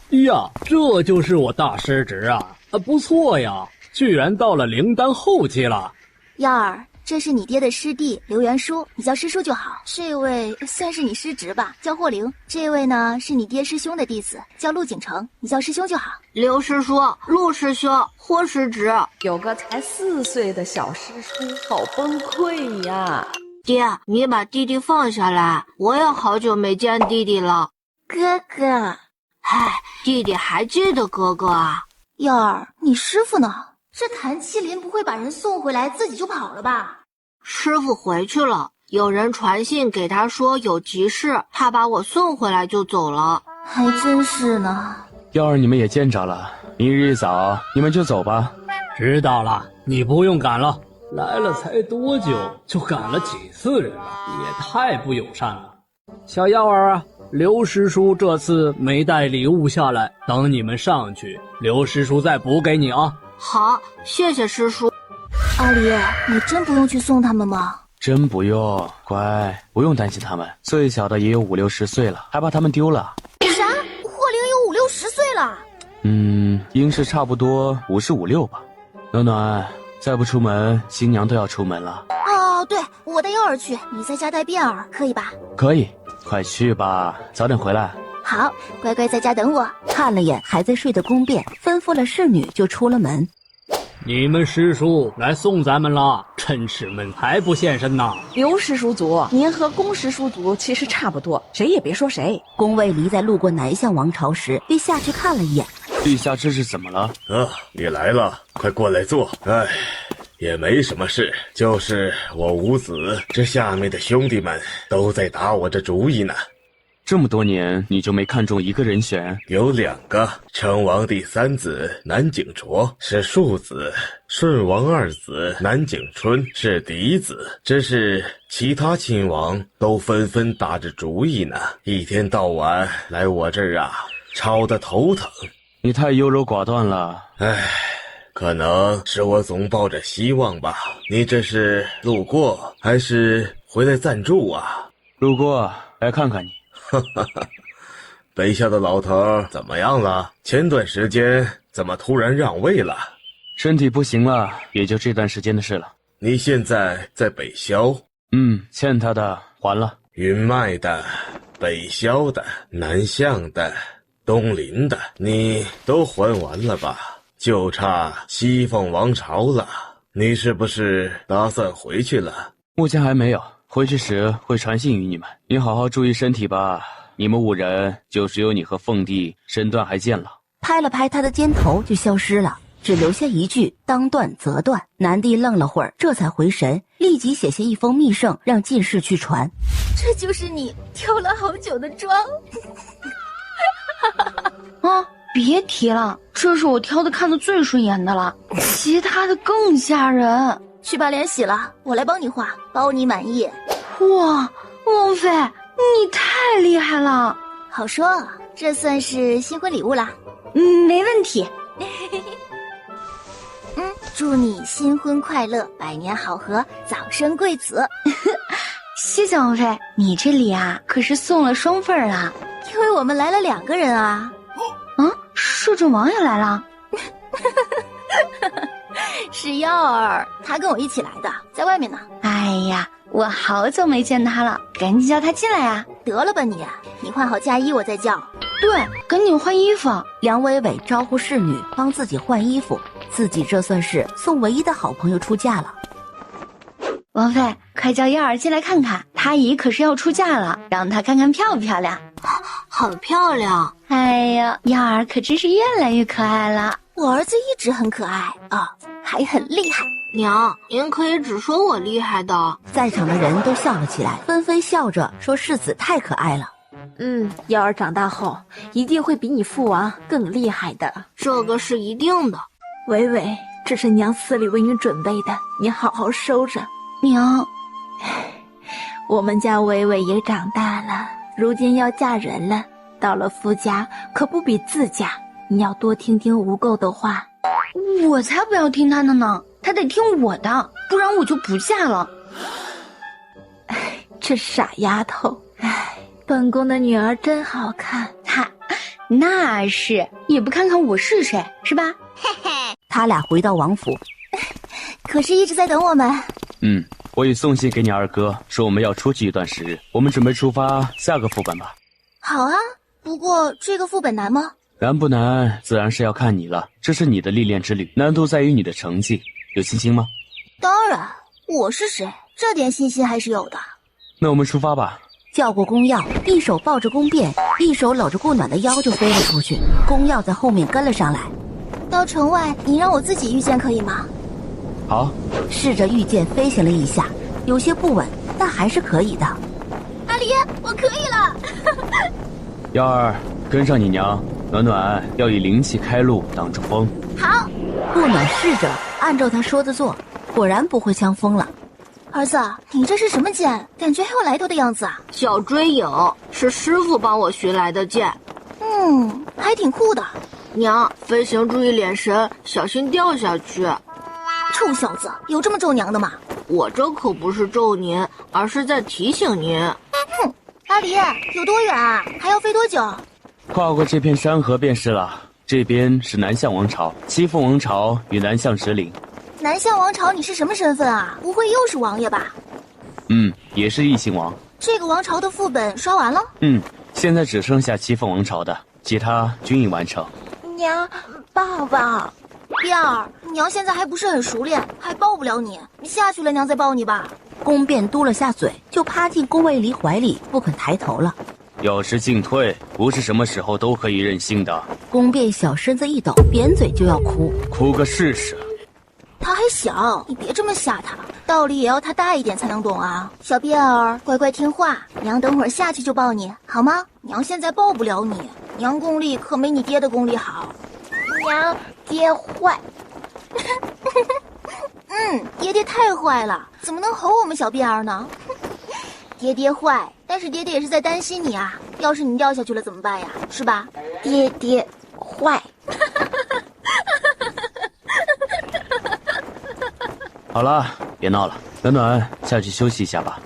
呀，这就是我大师侄啊，不错呀，居然到了灵丹后期了。耀儿，这是你爹的师弟刘元叔，你叫师叔就好。这位算是你师侄吧，叫霍灵。这位呢是你爹师兄的弟子，叫陆景城，你叫师兄就好。刘师叔、陆师兄、霍师侄，有个才4岁的小师叔，好崩溃呀！爹，你把弟弟放下来，我也好久没见弟弟了。哥哥，嗨，弟弟还记得哥哥啊？耀儿，你师傅呢？这谭麒麟不会把人送回来自己就跑了吧？师傅回去了，有人传信给他说有急事，他把我送回来就走了。还真是呢。幺儿你们也见着了，明日一早你们就走吧。知道了，你不用赶了。来了才多久，就赶了几次人了，也太不友善了。小幺儿啊，刘师叔这次没带礼物下来，等你们上去，刘师叔再补给你啊。好，谢谢师叔。阿离，你真不用去送他们吗？真不用，乖，不用担心他们，最小的也有5、60岁了，还怕他们丢了？啥？霍灵有5、60岁了？应是差不多55、56吧。暖暖，再不出门，新娘都要出门了。哦，对，我带幺儿去，你在家带辫儿，可以吧？可以，快去吧，早点回来。好，乖乖在家等我。看了眼还在睡的宫变，吩咐了侍女就出了门。你们师叔来送咱们了，趁师们还不现身呢。刘师叔祖，您和龚师叔祖其实差不多，谁也别说谁。宫卫离在路过南向王朝时，便下去看了一眼。陛下这是怎么了？你来了，快过来坐。也没什么事，就是我无子，这下面的兄弟们都在打我这主意呢。这么多年你就没看中一个人选？有2个，成王第3子南景卓是庶子，顺王2子南景春是嫡子，只是其他亲王都纷纷打着主意呢，一天到晚来我这儿啊，吵得头疼。你太优柔寡断了。可能是我总抱着希望吧。你这是路过还是回来暂住啊？路过，来看看你。北校的老头怎么样了？前段时间怎么突然让位了？身体不行了，也就这段时间的事了。你现在在北校？欠他的还了。云脉的、北校的、南向的、东林的，你都还完了吧？就差西凤王朝了。你是不是打算回去了？目前还没有，回去时会传信于你们。你好好注意身体吧。你们5人就只有你和凤帝身段还见了。拍了拍他的肩头就消失了，只留下一句当断则断。南帝愣了会儿，这才回神，立即写下一封密圣让进士去传。这就是你挑了好久的妆。别提了，这是我挑的看得最顺眼的了，其他的更吓人。去把脸洗了，我来帮你画，包你满意。哇，王妃，你太厉害了！好说，这算是新婚礼物啦。没问题。祝你新婚快乐，百年好合，早生贵子。谢谢王妃，你这里啊可是送了双份啊。因为我们来了2个人啊。摄政王也来了。是耀儿，他跟我一起来的，在外面呢。哎呀，我好久没见他了，赶紧叫他进来啊。得了吧你换好嫁衣我再叫。对，赶紧换衣服。梁伟伟招呼侍女帮自己换衣服，自己这算是送唯一的好朋友出嫁了。王妃，快叫耀儿进来看看，他姨可是要出嫁了，让他看看漂不漂亮。很漂亮。哎呀，耀儿可真是越来越可爱了。我儿子一直很可爱啊，还很厉害。娘，您可以只说我厉害的。在场的人都笑了起来，纷纷笑着说世子太可爱了。耀儿长大后一定会比你父王更厉害的，这个是一定的。伟伟，这是娘私里为你准备的，你好好收着。娘，我们家伟伟也长大了，如今要嫁人了，到了夫家可不比自家，你要多听听吴垢的话。我才不要听他的呢，他得听我的，不然我就不嫁了。这傻丫头，本宫的女儿真好看。那是，也不看看我是谁，是吧？嘿嘿，他俩回到王府，可是一直在等我们。我已送信给你二哥，说我们要出去一段时日，我们准备出发下个副本吧。好啊，不过这个副本难吗？难不难，自然是要看你了。这是你的历练之旅，难度在于你的成绩，有信心吗？当然，我是谁，这点信心还是有的。那我们出发吧。叫过宫耀，一手抱着宫变，一手搂着顾暖的腰就飞了出去。宫耀在后面跟了上来。到城外，你让我自己御剑可以吗？好。试着御剑飞行了一下，有些不稳，但还是可以的。阿离，我可以了。耀儿，跟上你娘，暖暖要以灵气开路，挡住风。好。顾暖试着按照他说的做，果然不会枪风了。儿子，你这是什么剑？感觉很有来头的样子啊！小追影是师傅帮我寻来的剑。还挺酷的。娘，飞行注意脸神，小心掉下去。臭小子，有这么咒娘的吗？我这可不是咒您，而是在提醒您。哼，阿离，有多远啊？还要飞多久？跨过这片山河便是了。这边是南向王朝，七凤王朝与南向石岭。南向王朝，你是什么身份啊？不会又是王爷吧？也是异姓王。这个王朝的副本刷完了？现在只剩下七凤王朝的，其他均已完成。娘，爸爸，碧儿，娘现在还不是很熟练，还抱不了你，你下去了，娘再抱你吧。宫变嘟了下嘴，就趴进宫卫离怀里，不肯抬头了。要是进退，不是什么时候都可以任性的。宫变小身子一抖，扁嘴就要哭。哭个试试。他还小，你别这么吓他，道理也要他大一点才能懂啊。小辫儿，乖乖听话，娘等会儿下去就抱你，好吗？娘现在抱不了你，娘功力可没你爹的功力好。娘，爹坏。爹太坏了，怎么能吼我们小辫儿呢？爹坏，但是爹也是在担心你啊。要是你掉下去了怎么办呀？是吧？爹坏。好了，别闹了，暖暖下去休息一下吧。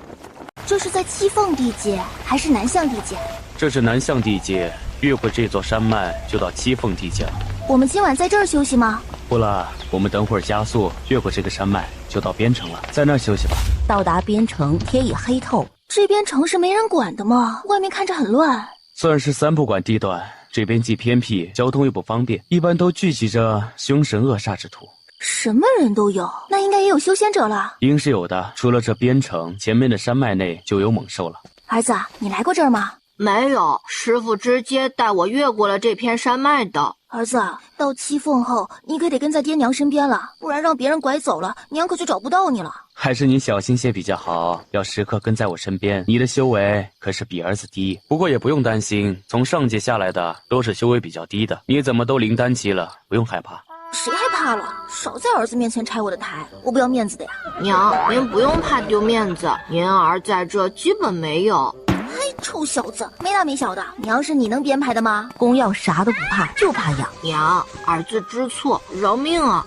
这是在七凤地界还是南向地界？这是南向地界，越过这座山脉就到七凤地界了。我们今晚在这儿休息吗？不了，我们等会儿加速越过这个山脉就到边城了，在那儿休息吧。到达边城，天已黑透。这边城是没人管的吗？外面看着很乱。算是三不管地段，这边既偏僻，交通又不方便，一般都聚集着凶神恶煞之徒。什么人都有，那应该也有修仙者了。应是有的，除了这边城，前面的山脉内就有猛兽了。儿子，你来过这儿吗？没有，师傅直接带我越过了这片山脉的。儿子，到七凤后，你可得跟在爹娘身边了，不然让别人拐走了，娘可就找不到你了。还是你小心些比较好，要时刻跟在我身边。你的修为可是比儿子低，不过也不用担心，从上界下来的都是修为比较低的。你怎么都灵丹期了，不用害怕。谁害怕了？少在儿子面前拆我的台，我不要面子的呀。娘，您不用怕丢面子，您儿在这基本没有。嘿，臭小子，没大没小的，娘是你能编排的吗？公要啥都不怕，就怕痒。娘，儿子知错，饶命啊！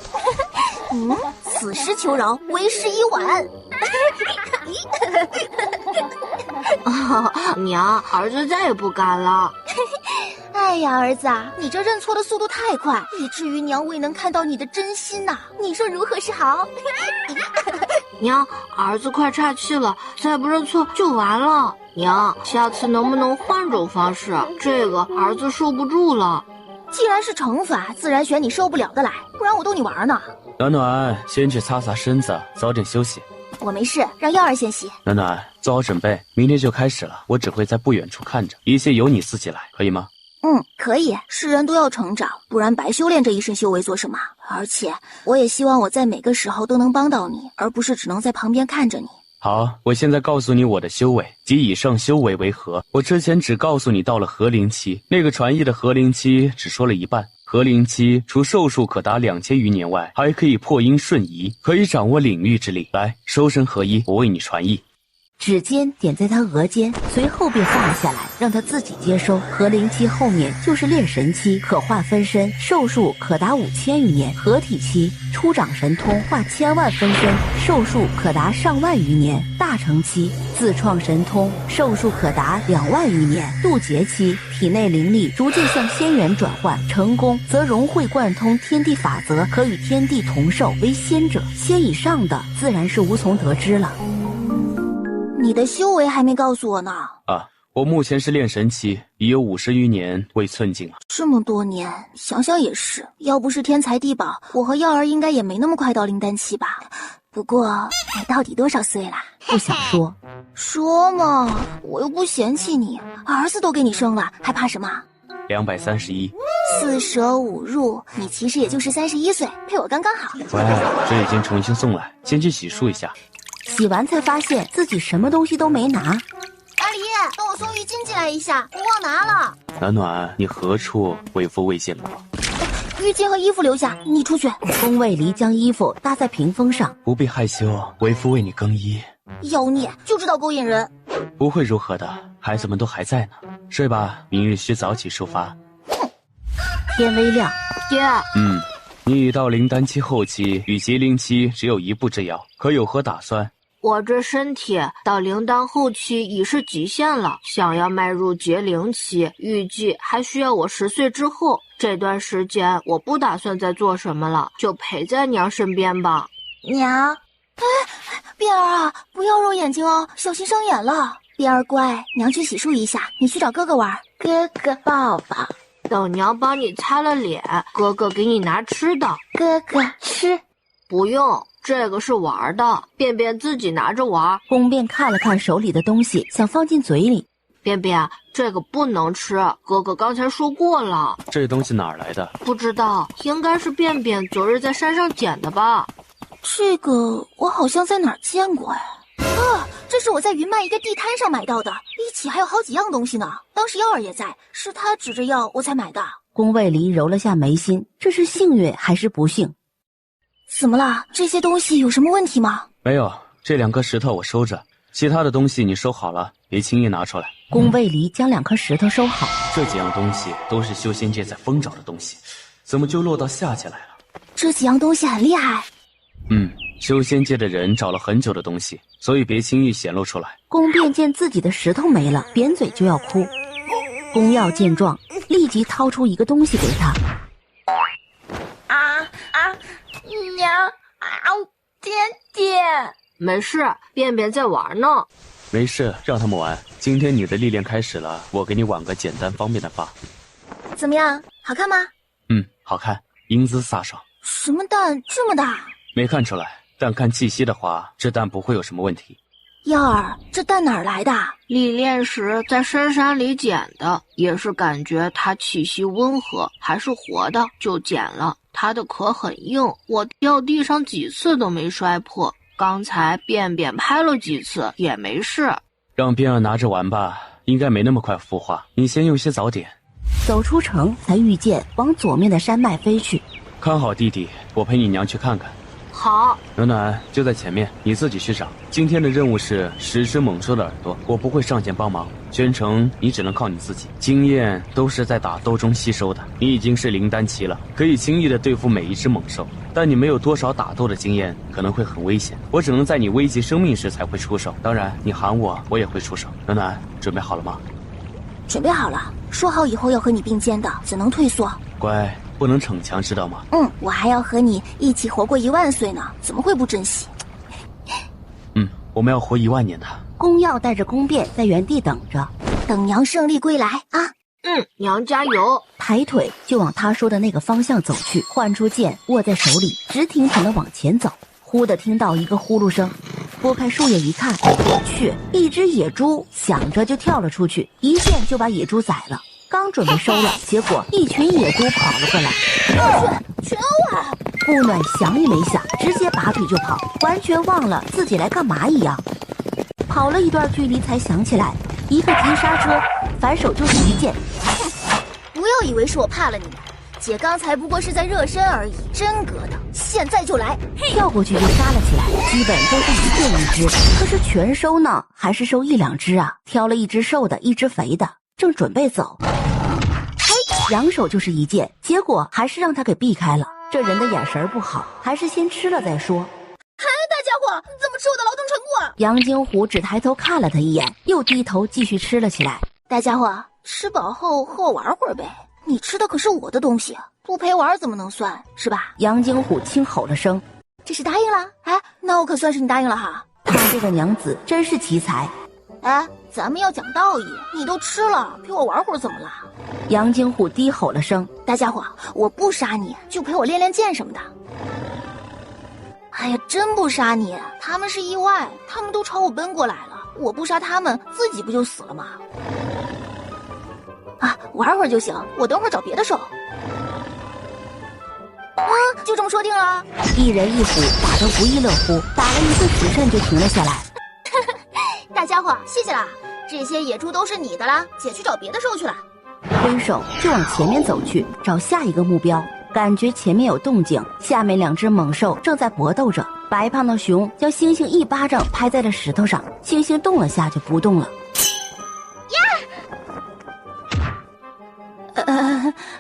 此时求饶，为时已晚。娘，儿子再也不敢了。哎呀，儿子啊，你这认错的速度太快，以至于娘未能看到你的真心呐。你说如何是好？娘，儿子快岔气了，再不认错就完了。娘，下次能不能换种方式？这个儿子受不住了。既然是惩罚，自然选你受不了的来，不然我逗你玩呢。暖暖，先去擦擦身子，早点休息。我没事，让耀儿先洗。暖暖，做好准备，明天就开始了。我只会在不远处看着，一切由你自己来，可以吗？可以。是人都要成长，不然白修炼这一身修为做什么？而且我也希望我在每个时候都能帮到你，而不是只能在旁边看着你。好，我现在告诉你我的修为及以上修为为何。我之前只告诉你到了合灵期，那个传译的合灵期只说了一半。合灵期除寿数可达2000余年外，还可以破音瞬移，可以掌握领域之力。来，收身合一，我为你传译。指尖点在他额间，随后便放了下来，让他自己接收。合灵期后面就是炼神期，可化分身，寿数可达5000余年；合体期初长神通，化1000万分身，寿数可达上万余年；大成期自创神通，寿数可达2万余年；渡劫期体内灵力逐渐向仙元转换，成功则融会贯通天地法则，可与天地同寿，为仙者。仙以上的自然是无从得知了。你的修为还没告诉我呢。我目前是炼神期，已有50余年未寸进了。这么多年，想想也是，要不是天才地宝，我和耀儿应该也没那么快到灵丹期吧。不过你到底多少岁了？不想说。说嘛，我又不嫌弃你，儿子都给你生了，还怕什么？231。4舍5入，你其实也就是31岁，配我刚刚好。喂，这已经重新送来，先去洗漱一下。洗完才发现自己什么东西都没拿。阿离，帮我送浴巾进来一下，我忘拿了。暖暖，你何处为夫未见过？浴巾和衣服留下，你出去。宫卫离将衣服搭在屏风上，不必害羞，为夫为你更衣。妖孽，就知道勾引人。不会如何的，孩子们都还在呢。睡吧，明日需早起出发。天微亮，爹。你已到灵丹期后期，与结灵期只有一步之遥，可有何打算？我这身体到灵丹后期已是极限了，想要迈入结灵期，预计还需要我10岁之后。这段时间我不打算再做什么了，就陪在娘身边吧。娘，变儿啊，不要揉眼睛哦，小心伤眼了。变儿乖，娘去洗漱一下，你去找哥哥玩。哥哥抱抱。等娘帮你擦了脸，哥哥给你拿吃的。哥哥吃。不用，这个是玩的，便便自己拿着玩。宫变看了看手里的东西，想放进嘴里。便便，这个不能吃，哥哥刚才说过了。这东西哪儿来的？不知道，应该是便便昨日在山上捡的吧。这个我好像在哪儿见过哎。啊，这是我在云麦一个地摊上买到的，一起还有好几样东西呢。当时幺儿也在，是他指着要我才买的。宫卫离揉了下眉心，这是幸运还是不幸？怎么了？这些东西有什么问题吗？没有，这2颗石头我收着，其他的东西你收好了，别轻易拿出来。宫卫离将2颗石头收好。这几样东西都是修仙界在疯找的东西，怎么就落到下界来了？这几样东西很厉害。修仙界的人找了很久的东西，所以别轻易显露出来。宫变见自己的石头没了，扁嘴就要哭。宫耀见状，立即掏出一个东西给他。娘爹爹，没事，便便在玩呢。没事，让他们玩。今天你的历练开始了，我给你挽个简单方便的发。怎么样，好看吗？好看，英姿飒爽。什么蛋这么大？没看出来，但看气息的话，这蛋不会有什么问题。幺儿，这蛋哪儿来的？历练时在深山里捡的，也是感觉它气息温和，还是活的，就捡了。它的壳很硬，我掉地上几次都没摔破。刚才便便拍了几次也没事。让边儿拿着玩吧，应该没那么快孵化。你先用些早点。走出城，才遇见往左面的山脉飞去。看好弟弟，我陪你娘去看看。好，暖暖就在前面，你自己去找。今天的任务是10只猛兽的耳朵，我不会上前帮忙，全程你只能靠你自己。经验都是在打斗中吸收的，你已经是灵丹期了，可以轻易的对付每一只猛兽，但你没有多少打斗的经验，可能会很危险。我只能在你危及生命时才会出手，当然你喊我，我也会出手。暖暖，准备好了吗？准备好了，说好以后要和你并肩的，怎能退缩？乖，不能逞强，知道吗？我还要和你一起活过1万岁呢，怎么会不珍惜？我们要活1万年的。宫耀带着宫变在原地等着，等娘胜利归来啊！娘加油！抬腿就往他说的那个方向走去，换出剑握在手里，直挺挺的往前走。忽的听到一个呼噜声，拨开树叶一看，我去，一只野猪，想着就跳了出去，一剑就把野猪宰了。刚准备收了，结果一群野猪跑了过来，全欧啊！顾暖想也没想，直接拔腿就跑，完全忘了自己来干嘛一样。跑了一段距离才想起来，一个急刹车，反手就是一剑。不要以为是我怕了你们，姐刚才不过是在热身而已，真格的，现在就来！跳过去就杀了起来，基本都是一剑一只，可是全收呢，还是收1、2只啊？挑了一只瘦的，一只肥的，正准备走，扬手就是一剑，结果还是让他给避开了。这人的眼神不好，还是先吃了再说。大家伙，怎么吃我的劳动成果啊？杨金虎只抬头看了他一眼，又低头继续吃了起来。大家伙，吃饱后和我玩会儿呗。你吃的可是我的东西，不陪玩怎么能算是吧？杨金虎轻吼了声，这是答应了？哎，那我可算是你答应了哈。他这个娘子真是奇才。哎，咱们要讲道义，你都吃了，陪我玩会儿怎么了？杨金虎低吼了声，大家伙，我不杀你，就陪我练练剑什么的。哎呀，真不杀你，他们是意外，他们都朝我奔过来了，我不杀他们，自己不就死了吗？啊，玩会儿就行，我等会儿找别的兽。就这么说定了。一人一虎打得不亦乐乎，打了一个时辰就停了下来。大家伙，谢谢啦，这些野猪都是你的啦，姐去找别的兽去了。挥手就往前面走去，找下一个目标。感觉前面有动静，下面2只猛兽正在搏斗着。白胖的熊将猩猩一巴掌拍在了石头上，猩猩动了下就不动了。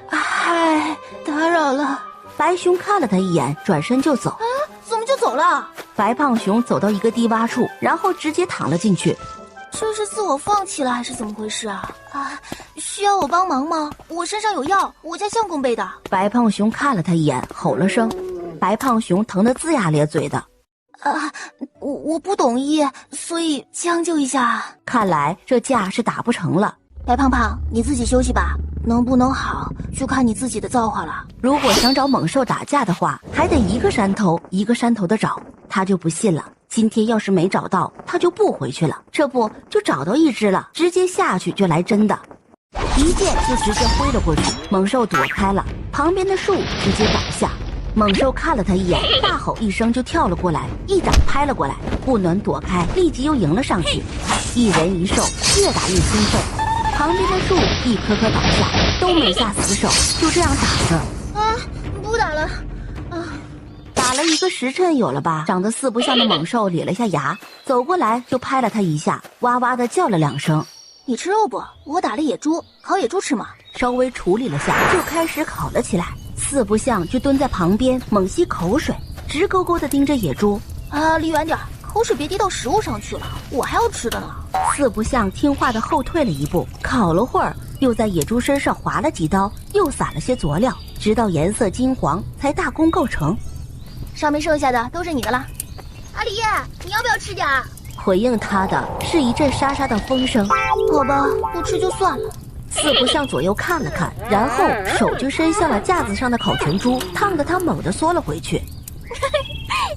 嗨，打扰了。白熊看了他一眼，转身就走。怎么就走了？白胖熊走到一个低洼处，然后直接躺了进去。这是自我放弃了还是怎么回事啊？需要我帮忙吗？我身上有药，我家相公备的。白胖熊看了他一眼，吼了声。白胖熊疼得龇牙咧嘴的。我不懂医，所以将就一下。看来这架是打不成了。白胖胖，你自己休息吧，能不能好就看你自己的造化了。如果想找猛兽打架的话，还得一个山头一个山头的找，他就不信了。今天要是没找到，他就不回去了。这不就找到一只了，直接下去就来真的，一剑就直接挥了过去。猛兽躲开了，旁边的树直接倒下。猛兽看了他一眼，大吼一声就跳了过来，一掌拍了过来。不能躲开，立即又迎了上去。一人一兽，越打越兴奋。旁边的树一颗颗倒下，都没下死手，就这样打着。不打了。打了一个时辰有了吧？长得四不像的猛兽咧了下牙，走过来就拍了他一下，哇哇的叫了2声。你吃肉不？我打了野猪，烤野猪吃吗？稍微处理了下，就开始烤了起来。四不像就蹲在旁边猛吸口水，直勾勾的盯着野猪。离远点，口水别滴到食物上去了，我还要吃的呢。四不像听话的后退了一步，烤了会儿，又在野猪身上划了几刀，又撒了些佐料，直到颜色金黄，才大功告成。上面剩下的都是你的啦。阿狸，你要不要吃点？回应他的是一阵沙沙的风声。好吧，不吃就算了。四不像左右看了看，然后手就伸向了架子上的烤全猪，烫得他猛地缩了回去。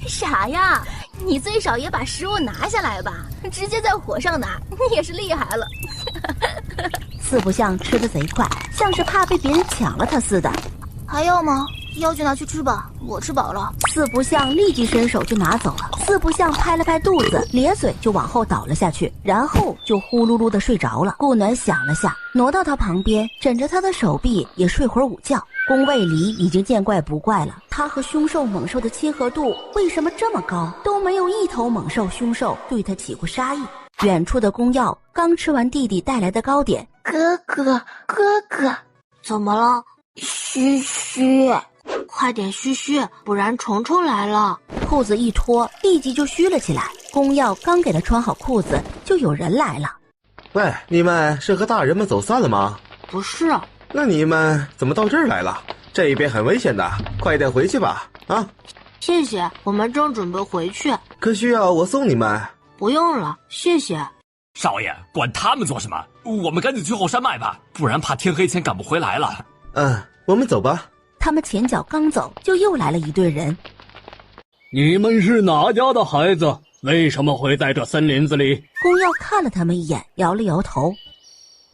傻呀，你最少也把食物拿下来吧，直接在火上拿，你也是厉害了。四不像吃得贼快，像是怕被别人抢了他似的。还要吗？要就拿去吃吧，我吃饱了。四不像立即伸手就拿走了。四不像拍了拍肚子，咧嘴就往后倒了下去，然后就呼噜噜的睡着了。顾暖想了下，挪到他旁边，枕着他的手臂也睡会儿午觉。宫卫里已经见怪不怪了，他和凶兽猛兽的亲和度为什么这么高，都没有一头猛兽凶兽对他起过杀意。远处的宫耀刚吃完弟弟带来的糕点。哥哥，怎么了？嘘嘘，快点嘘嘘，不然虫虫来了。裤子一脱，立即就虚了起来。宫耀刚给他穿好裤子，就有人来了。喂，你们是和大人们走散了吗？不是。那你们怎么到这儿来了？这边很危险的，快点回去吧。啊，谢谢，我们正准备回去。可需要我送你们？不用了，谢谢。少爷，管他们做什么？我们赶紧去后山脉吧，不然怕天黑前赶不回来了。我们走吧。他们前脚刚走，就又来了一队人。你们是哪家的孩子？为什么会在这森林子里？宫耀看了他们一眼，摇了摇头。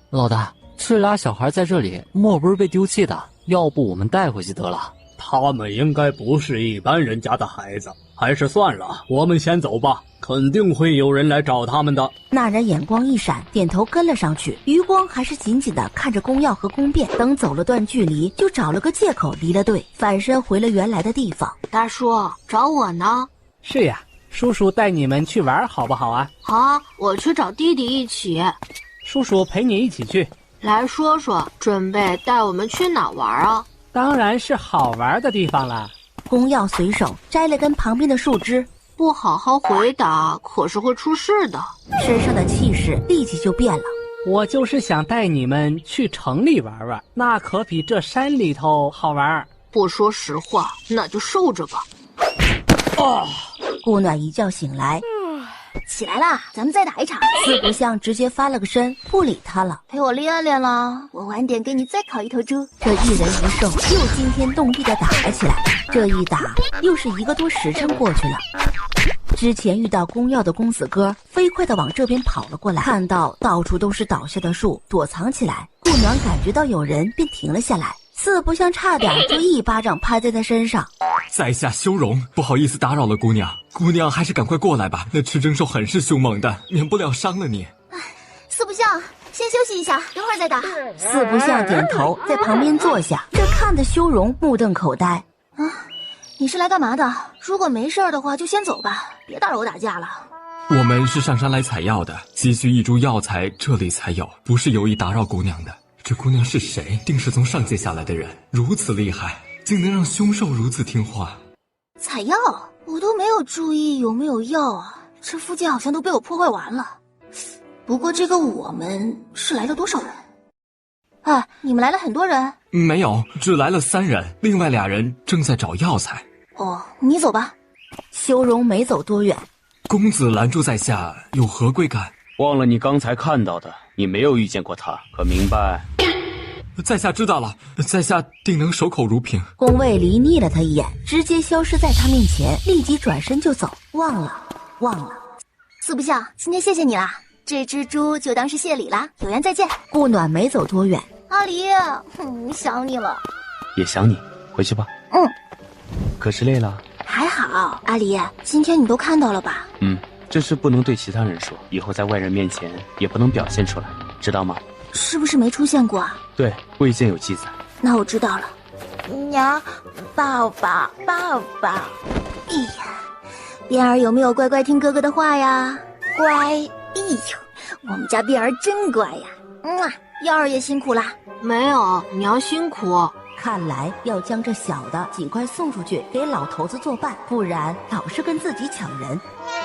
老大，这俩小孩在这里，莫不是被丢弃的？要不我们带回去得了。他们应该不是一般人家的孩子，还是算了，我们先走吧，肯定会有人来找他们的。那人眼光一闪，点头跟了上去，余光还是紧紧地看着宫耀和宫变。等走了段距离，就找了个借口离了队，反身回了原来的地方。大叔，找我呢？是呀，叔叔带你们去玩好不好啊？好啊，我去找弟弟一起。叔叔陪你一起去。来说说，准备带我们去哪玩啊？当然是好玩的地方了。宫耀随手摘了根旁边的树枝。不好好回答，可是会出事的。身上的气势立即就变了。我就是想带你们去城里玩玩，那可比这山里头好玩。不说实话，那就受着吧。顾暖一觉醒来，起来啦，咱们再打一场。四不像直接翻了个身，不理他了。陪我练练了，我晚点给你再烤一头猪。这一人一兽又惊天动地的打了起来。这一打又是1个多时辰过去了。之前遇到宫耀的公子哥飞快地往这边跑了过来，看到到处都是倒下的树，躲藏起来。顾暖感觉到有人，便停了下来，四不像差点就一巴掌拍在他身上。在下修容，不好意思打扰了姑娘，姑娘还是赶快过来吧，那赤征兽很是凶猛的，免不了伤了你。四不像，先休息一下，等会儿再打。四不像点头，在旁边坐下，这看得修容目瞪口呆。你是来干嘛的？如果没事的话，就先走吧，别打扰我打架了。我们是上山来采药的，急需一株药材，这里才有，不是有意打扰姑娘的。这姑娘是谁？定是从上界下来的人，如此厉害，竟能让凶兽如此听话。采药？我都没有注意有没有药啊，这附近好像都被我破坏完了。不过这个我们是来了多少人？你们来了很多人？没有，只来了3人，另外2人正在找药材。你走吧。修容没走多远，公子拦住在下，有何贵干？忘了你刚才看到的，你没有遇见过他，可明白？在下知道了，在下定能守口如瓶。宫卫离睨了他一眼，直接消失在他面前，立即转身就走。忘了。四不像，今天谢谢你啦，这只猪就当是谢礼啦，有缘再见。顾暖没走多远，阿离，想你了。也想你，回去吧。可是累了？还好，阿离，今天你都看到了吧？这事不能对其他人说，以后在外人面前也不能表现出来，知道吗？是不是没出现过啊？对，未见有记载。那我知道了。娘，爸爸。哎呀，辫儿有没有乖乖听哥哥的话呀？乖。哎呦，我们家辫儿真乖呀。幺儿也辛苦啦。没有，娘辛苦。看来要将这小的尽快送出去给老头子作伴，不然老是跟自己抢人。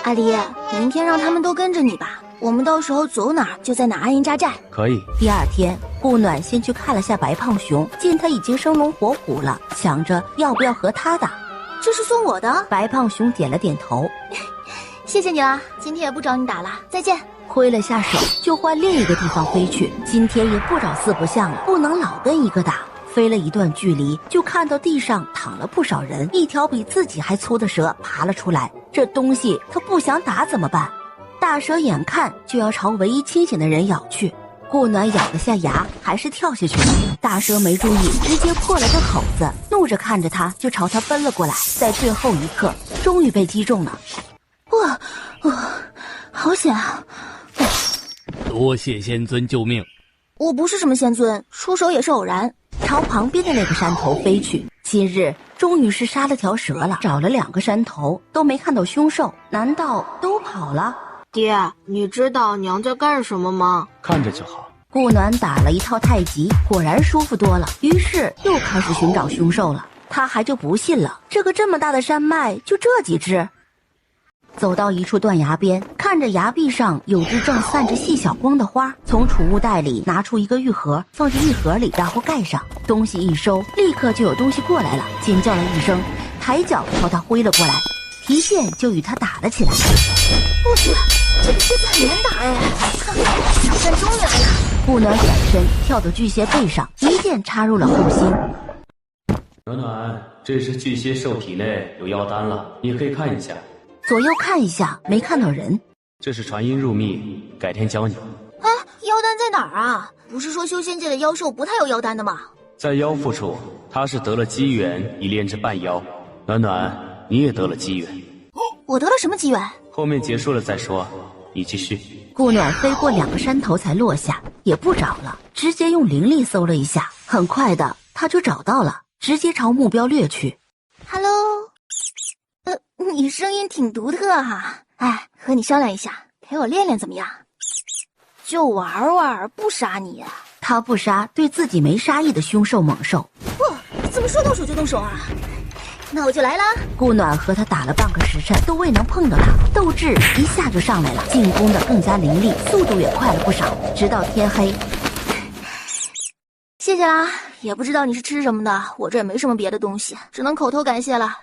阿离，明天让他们都跟着你吧，我们到时候走哪儿就在哪儿安营扎寨。可以。第二天，顾暖先去看了下白胖熊，见他已经生龙活虎了，想着要不要和他打。这是送我的。白胖熊点了点头。谢谢你了，今天也不找你打了，再见。挥了下手就换另一个地方飞去，今天也不找四不像了，不能老跟一个打。飞了一段距离，就看到地上躺了不少人，一条比自己还粗的蛇爬了出来。这东西他不想打怎么办？大蛇眼看就要朝唯一清醒的人咬去，顾暖咬了下牙，还是跳下去了。大蛇没注意，直接破了个口子，怒着看着他就朝他奔了过来，在最后一刻终于被击中了。好险啊！多谢仙尊救命。我不是什么仙尊，出手也是偶然。朝旁边的那个山头飞去。今日终于是杀了条蛇了，找了2个山头都没看到凶兽，难道都跑了？爹，你知道娘在干什么吗？看着就好。顾暖打了一套太极，果然舒服多了，于是又开始寻找凶兽了。他还就不信了，这个这么大的山脉就这几只。走到一处断崖边，看着崖壁上有只正散着细小光的花，从储物袋里拿出一个玉盒，放进玉盒里，然后盖上。东西一收，立刻就有东西过来了，尖叫了一声，抬脚朝他挥了过来，提剑就与他打了起来。我去，这个狮子很难打哎！挑战终于来了。顾暖转身跳到巨蟹背上，一剑插入了后心。暖暖，这只巨蟹兽体内有妖丹了，你可以看一下。左右看一下，没看到人。这是传音入秘，改天教你。妖丹在哪儿啊？不是说修仙界的妖兽不太有妖丹的吗？在妖腹处，他是得了机缘以炼制半妖。暖暖，你也得了机缘。我得了什么机缘？后面结束了再说，你继续。顾暖飞过2个山头才落下，也不找了，直接用灵力搜了一下，很快的他就找到了，直接朝目标掠去。Hello， 你声音挺独特哈。和你商量一下，陪我练练怎么样？就玩玩，不杀你啊。他不杀对自己没杀意的凶兽猛兽。怎么说动手就动手啊？那我就来啦！顾暖和他打了半个时辰，都未能碰到他，斗志一下就上来了，进攻的更加凌厉，速度也快了不少。直到天黑。谢谢啦，也不知道你是吃什么的，我这也没什么别的东西，只能口头感谢了。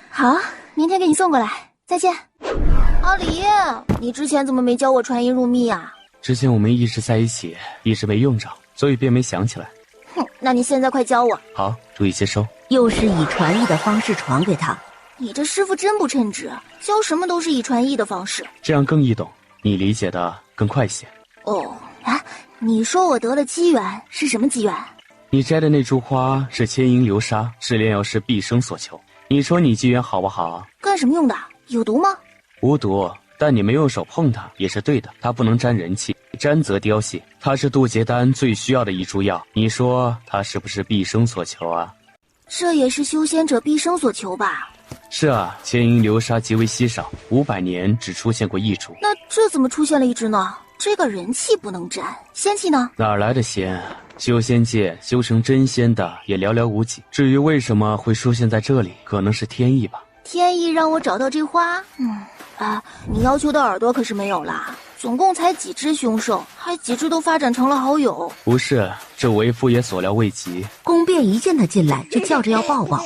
好，明天给你送过来，再见。阿离，你之前怎么没教我传音入秘啊？之前我们一直在一起，一直没用着，所以便没想起来。那你现在快教我。好，注意接收。又是以传译的方式传给他。你这师傅真不称职，教什么都是以传译的方式，这样更易懂，你理解的更快些。你说我得了机缘，是什么机缘？你摘的那株花是千银流沙，是炼药师毕生所求。你说你机缘好不好？干什么用的？有毒吗？无毒，但你没用手碰它也是对的。它不能沾人气，沾则凋谢。它是渡劫丹最需要的一株药，你说它是不是毕生所求啊？这也是修仙者毕生所求吧？是啊，千银流沙极为稀少，500年只出现过一株。那这怎么出现了一只呢？这个人气不能沾，仙气呢？哪来的仙？修仙界修成真仙的也寥寥无几。至于为什么会出现在这里，可能是天意吧。天意让我找到这花？你要求的耳朵可是没有啦。总共才几只凶兽，还几只都发展成了好友。不是，这为夫也所料未及。宫变一见他进来就叫着要抱抱。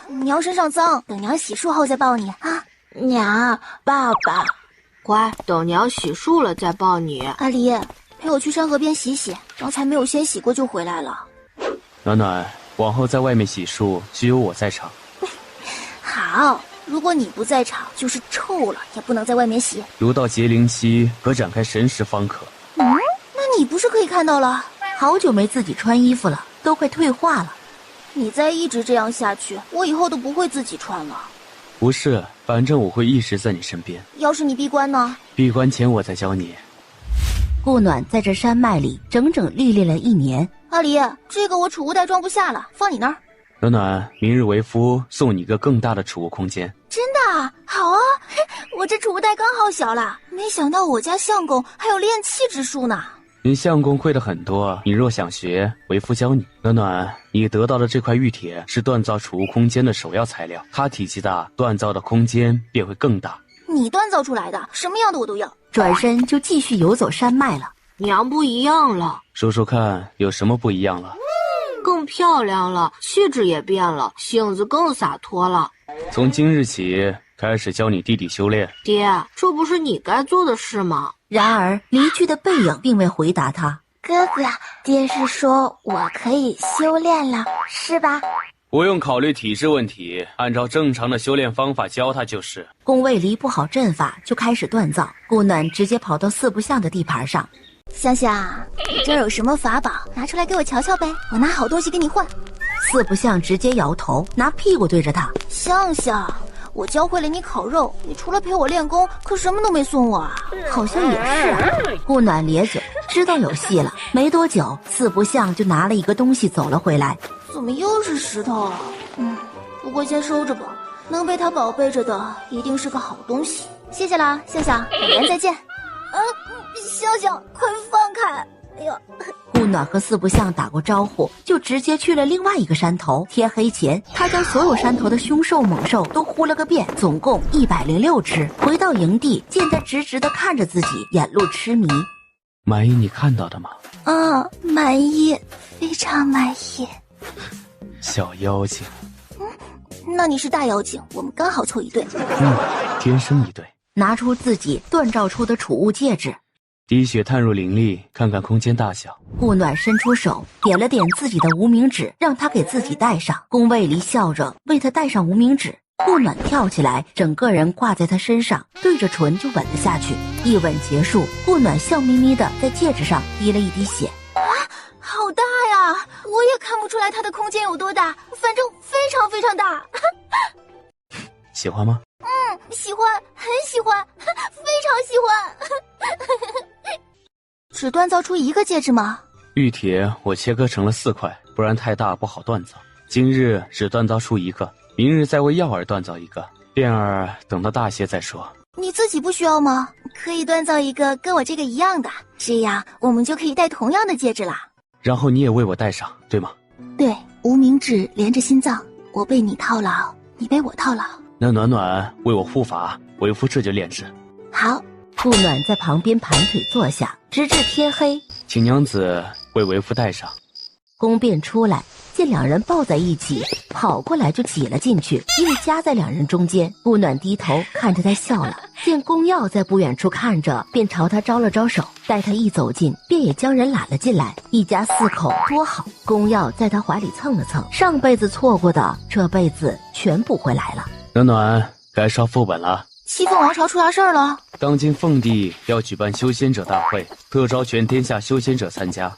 娘身上脏，等娘洗漱后再抱你啊。娘，爸爸，乖，等娘洗漱了再抱你。阿离，陪我去山河边洗洗，刚才没有先洗过就回来了。暖暖，往后在外面洗漱只有我在场。好。如果你不在场，就是臭了也不能在外面洗。如到劫灵期，可展开神识方可。那你不是可以看到了？好久没自己穿衣服了，都快退化了。你再一直这样下去，我以后都不会自己穿了。不是，反正我会一直在你身边。要是你闭关呢？闭关前我再教你。顾暖在这山脉里整整历练了1年。阿离，这个我储物袋装不下了，放你那儿。暖暖，明日为夫送你一个更大的储物空间。真的啊？好啊，我这储物袋刚好小了。没想到我家相公还有炼气之术呢。你相公会的很多，你若想学，为夫教你。暖暖，你得到的这块玉铁是锻造储物空间的首要材料，它体积大，锻造的空间便会更大。你锻造出来的，什么样的我都要。转身就继续游走山脉了。娘不一样了，说说看，有什么不一样了？更漂亮了，气质也变了，性子更洒脱了。从今日起开始教你弟弟修炼。爹，这不是你该做的事吗？然而离去的背影并未回答他。哥哥，爹是说我可以修炼了，是吧？不用考虑体质问题，按照正常的修炼方法教他就是。宫卫离不好阵法，就开始锻造。顾暖直接跑到四不像的地盘上。香香，你这儿有什么法宝？拿出来给我瞧瞧呗，我拿好东西给你换。四不像直接摇头，拿屁股对着他。香香，我教会了你烤肉，你除了陪我练功，可什么都没送我啊。好像也是啊。顾暖咧嘴，知道有戏了。没多久，四不像就拿了一个东西走了回来。怎么又是石头啊？不过先收着吧，能被他宝贝着的一定是个好东西。谢谢啦，香香，改天再见。香香，快放开！哎呀，顾暖和四不像打过招呼，就直接去了另外一个山头。天黑前，他将所有山头的凶兽猛兽都呼了个遍，总共106只。回到营地，见他直直地看着自己，眼露痴迷。满意你看到的吗？满意，非常满意。小妖精。那你是大妖精，我们刚好凑一对。天生一对。拿出自己锻造出的储物戒指，滴血探入灵力，看看空间大小。顾暖伸出手点了点自己的无名指，让他给自己戴上。宫卫离笑着为他戴上无名指。顾暖跳起来，整个人挂在他身上，对着唇就吻了下去。一吻结束，顾暖笑眯眯的在戒指上滴了一滴血。好大呀！我也看不出来它的空间有多大，反正非常非常大。喜欢吗？喜欢，很喜欢，非常喜欢。只锻造出一个戒指吗？玉铁我切割成了4块，不然太大不好锻造。今日只锻造出1个，明日再为耀儿锻造1个，变儿等到大些再说。你自己不需要吗？可以锻造一个跟我这个一样的，这样我们就可以戴同样的戒指啦。然后你也为我戴上，对吗？对，无名指连着心脏，我被你套牢，你被我套牢。那暖暖为我护法，为夫这就炼制。好。顾暖在旁边盘腿坐下，直至天黑。请娘子为为夫戴上。宫变出来，见两人抱在一起，跑过来就挤了进去，硬夹在两人中间。顾暖低头看着他笑了，见宫耀在不远处看着，便朝他招了招手。待他一走近，便也将人揽了进来。一家4口多好。宫耀在他怀里蹭了蹭，上辈子错过的，这辈子全补回来了。暖暖，该烧副本了。西凤王朝出啥事儿了？当今凤帝要举办修仙者大会，特招全天下修仙者参加。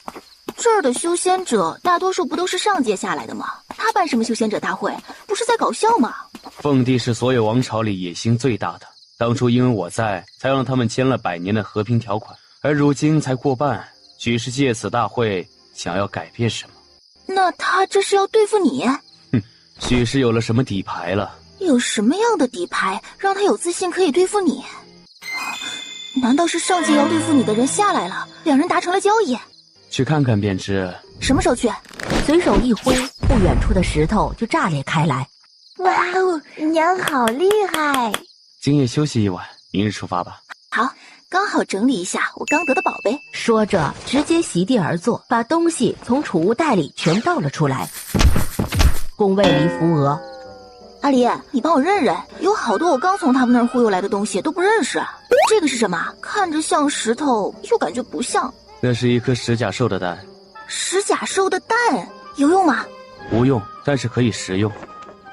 这儿的修仙者大多数不都是上界下来的吗？他办什么修仙者大会？不是在搞笑吗？凤帝是所有王朝里野心最大的，当初因为我在，才让他们签了100年的和平条款，而如今才过半，许是借此大会想要改变什么。那他这是要对付你？许是有了什么底牌了。有什么样的底牌让他有自信可以对付你？难道是上界要对付你的人下来了，两人达成了交易？去看看便知。什么时候去？随手一挥，不远处的石头就炸裂开来。哇哦，娘好厉害！今夜休息一晚，明日出发吧。好，刚好整理一下我刚得的宝贝。说着，直接席地而坐，把东西从储物袋里全倒了出来。宫卫离扶额。阿离，你帮我认认，有好多我刚从他们那儿忽悠来的东西都不认识。这个是什么？看着像石头，又感觉不像。那是一颗石甲兽的蛋。石甲兽的蛋有用吗？无用，但是可以食用。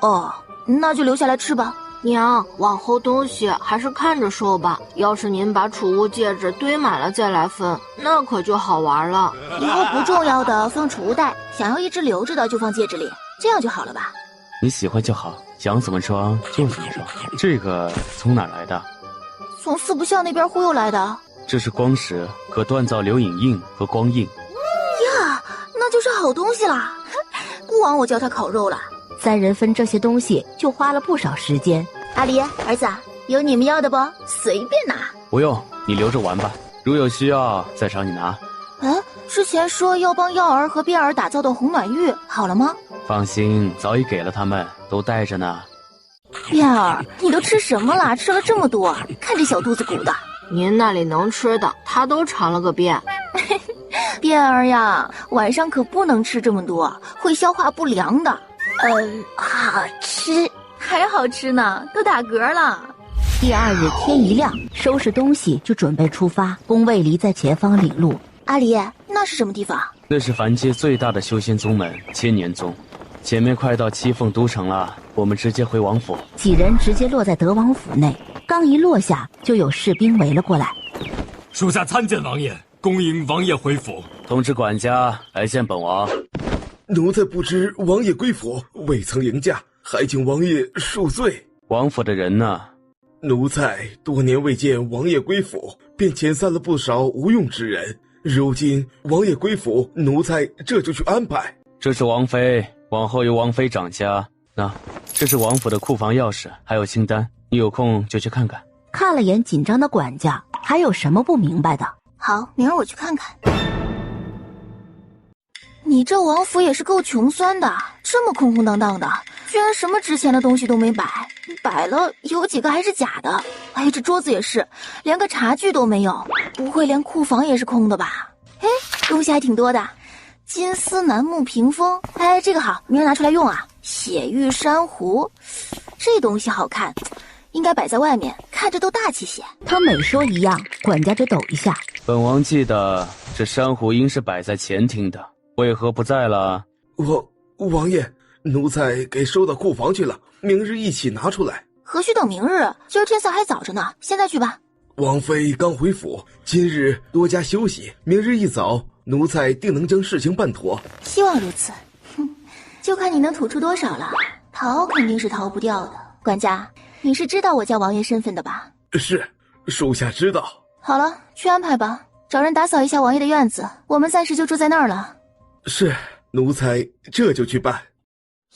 哦，那就留下来吃吧。娘，往后东西还是看着收吧。要是您把储物戒指堆满了再来分，那可就好玩了。以后不重要的放储物袋，想要一直留着的就放戒指里，这样就好了吧？你喜欢就好，想怎么装就怎么装。这个从哪来的？从四不像那边忽悠来的。这是光石，可锻造流影印和光印。呀，那就是好东西啦！孤王我叫他烤肉了。3人分这些东西就花了不少时间。阿离，儿子，有你们要的不？随便拿。不用，你留着玩吧，如有需要再找你拿。之前说要帮耀儿和边儿打造的红暖玉好了吗？放心，早已给了他们，都带着呢。边儿，你都吃什么了？吃了这么多，看这小肚子鼓的。您那里能吃的，他都尝了个遍。边儿呀，晚上可不能吃这么多，会消化不良的。好吃，还好吃呢，都打嗝了。第2日天一亮，收拾东西就准备出发。宫卫离在前方领路。阿离，那是什么地方？那是凡界最大的修仙宗门千年宗，前面快到七凤都城了，我们直接回王府。几人直接落在德王府内，刚一落下，就有士兵围了过来。属下参见王爷，恭迎王爷回府。通知管家来见本王。奴才不知王爷归府，未曾迎驾，还请王爷恕罪。王府的人呢？奴才多年未见王爷归府，便遣散了不少无用之人。如今王爷归府，奴才这就去安排。这是王妃，往后由王妃掌家。这是王府的库房钥匙，还有清单，你有空就去看看。看了眼紧张的管家，还有什么不明白的？好，明儿我去看看。你这王府也是够穷酸的，这么空空荡荡的，居然什么值钱的东西都没摆，摆了有几个还是假的。哎，这桌子也是，连个茶具都没有，不会连库房也是空的吧？哎，东西还挺多的，金丝楠木屏风，哎，这个好，明儿拿出来用啊。血玉珊瑚，这东西好看，应该摆在外面，看着都大气些。他每说一样，管家就抖一下。本王记得这珊瑚应是摆在前厅的，为何不在了？王爷，奴才给收到库房去了，明日一起拿出来。何须等明日？今儿天色还早着呢，现在去吧。王妃刚回府，今日多加休息，明日一早，奴才定能将事情办妥。希望如此。就看你能吐出多少了，逃肯定是逃不掉的。管家，你是知道我叫王爷身份的吧？是，属下知道。好了，去安排吧，找人打扫一下王爷的院子，我们暂时就住在那儿了。是，奴才这就去办。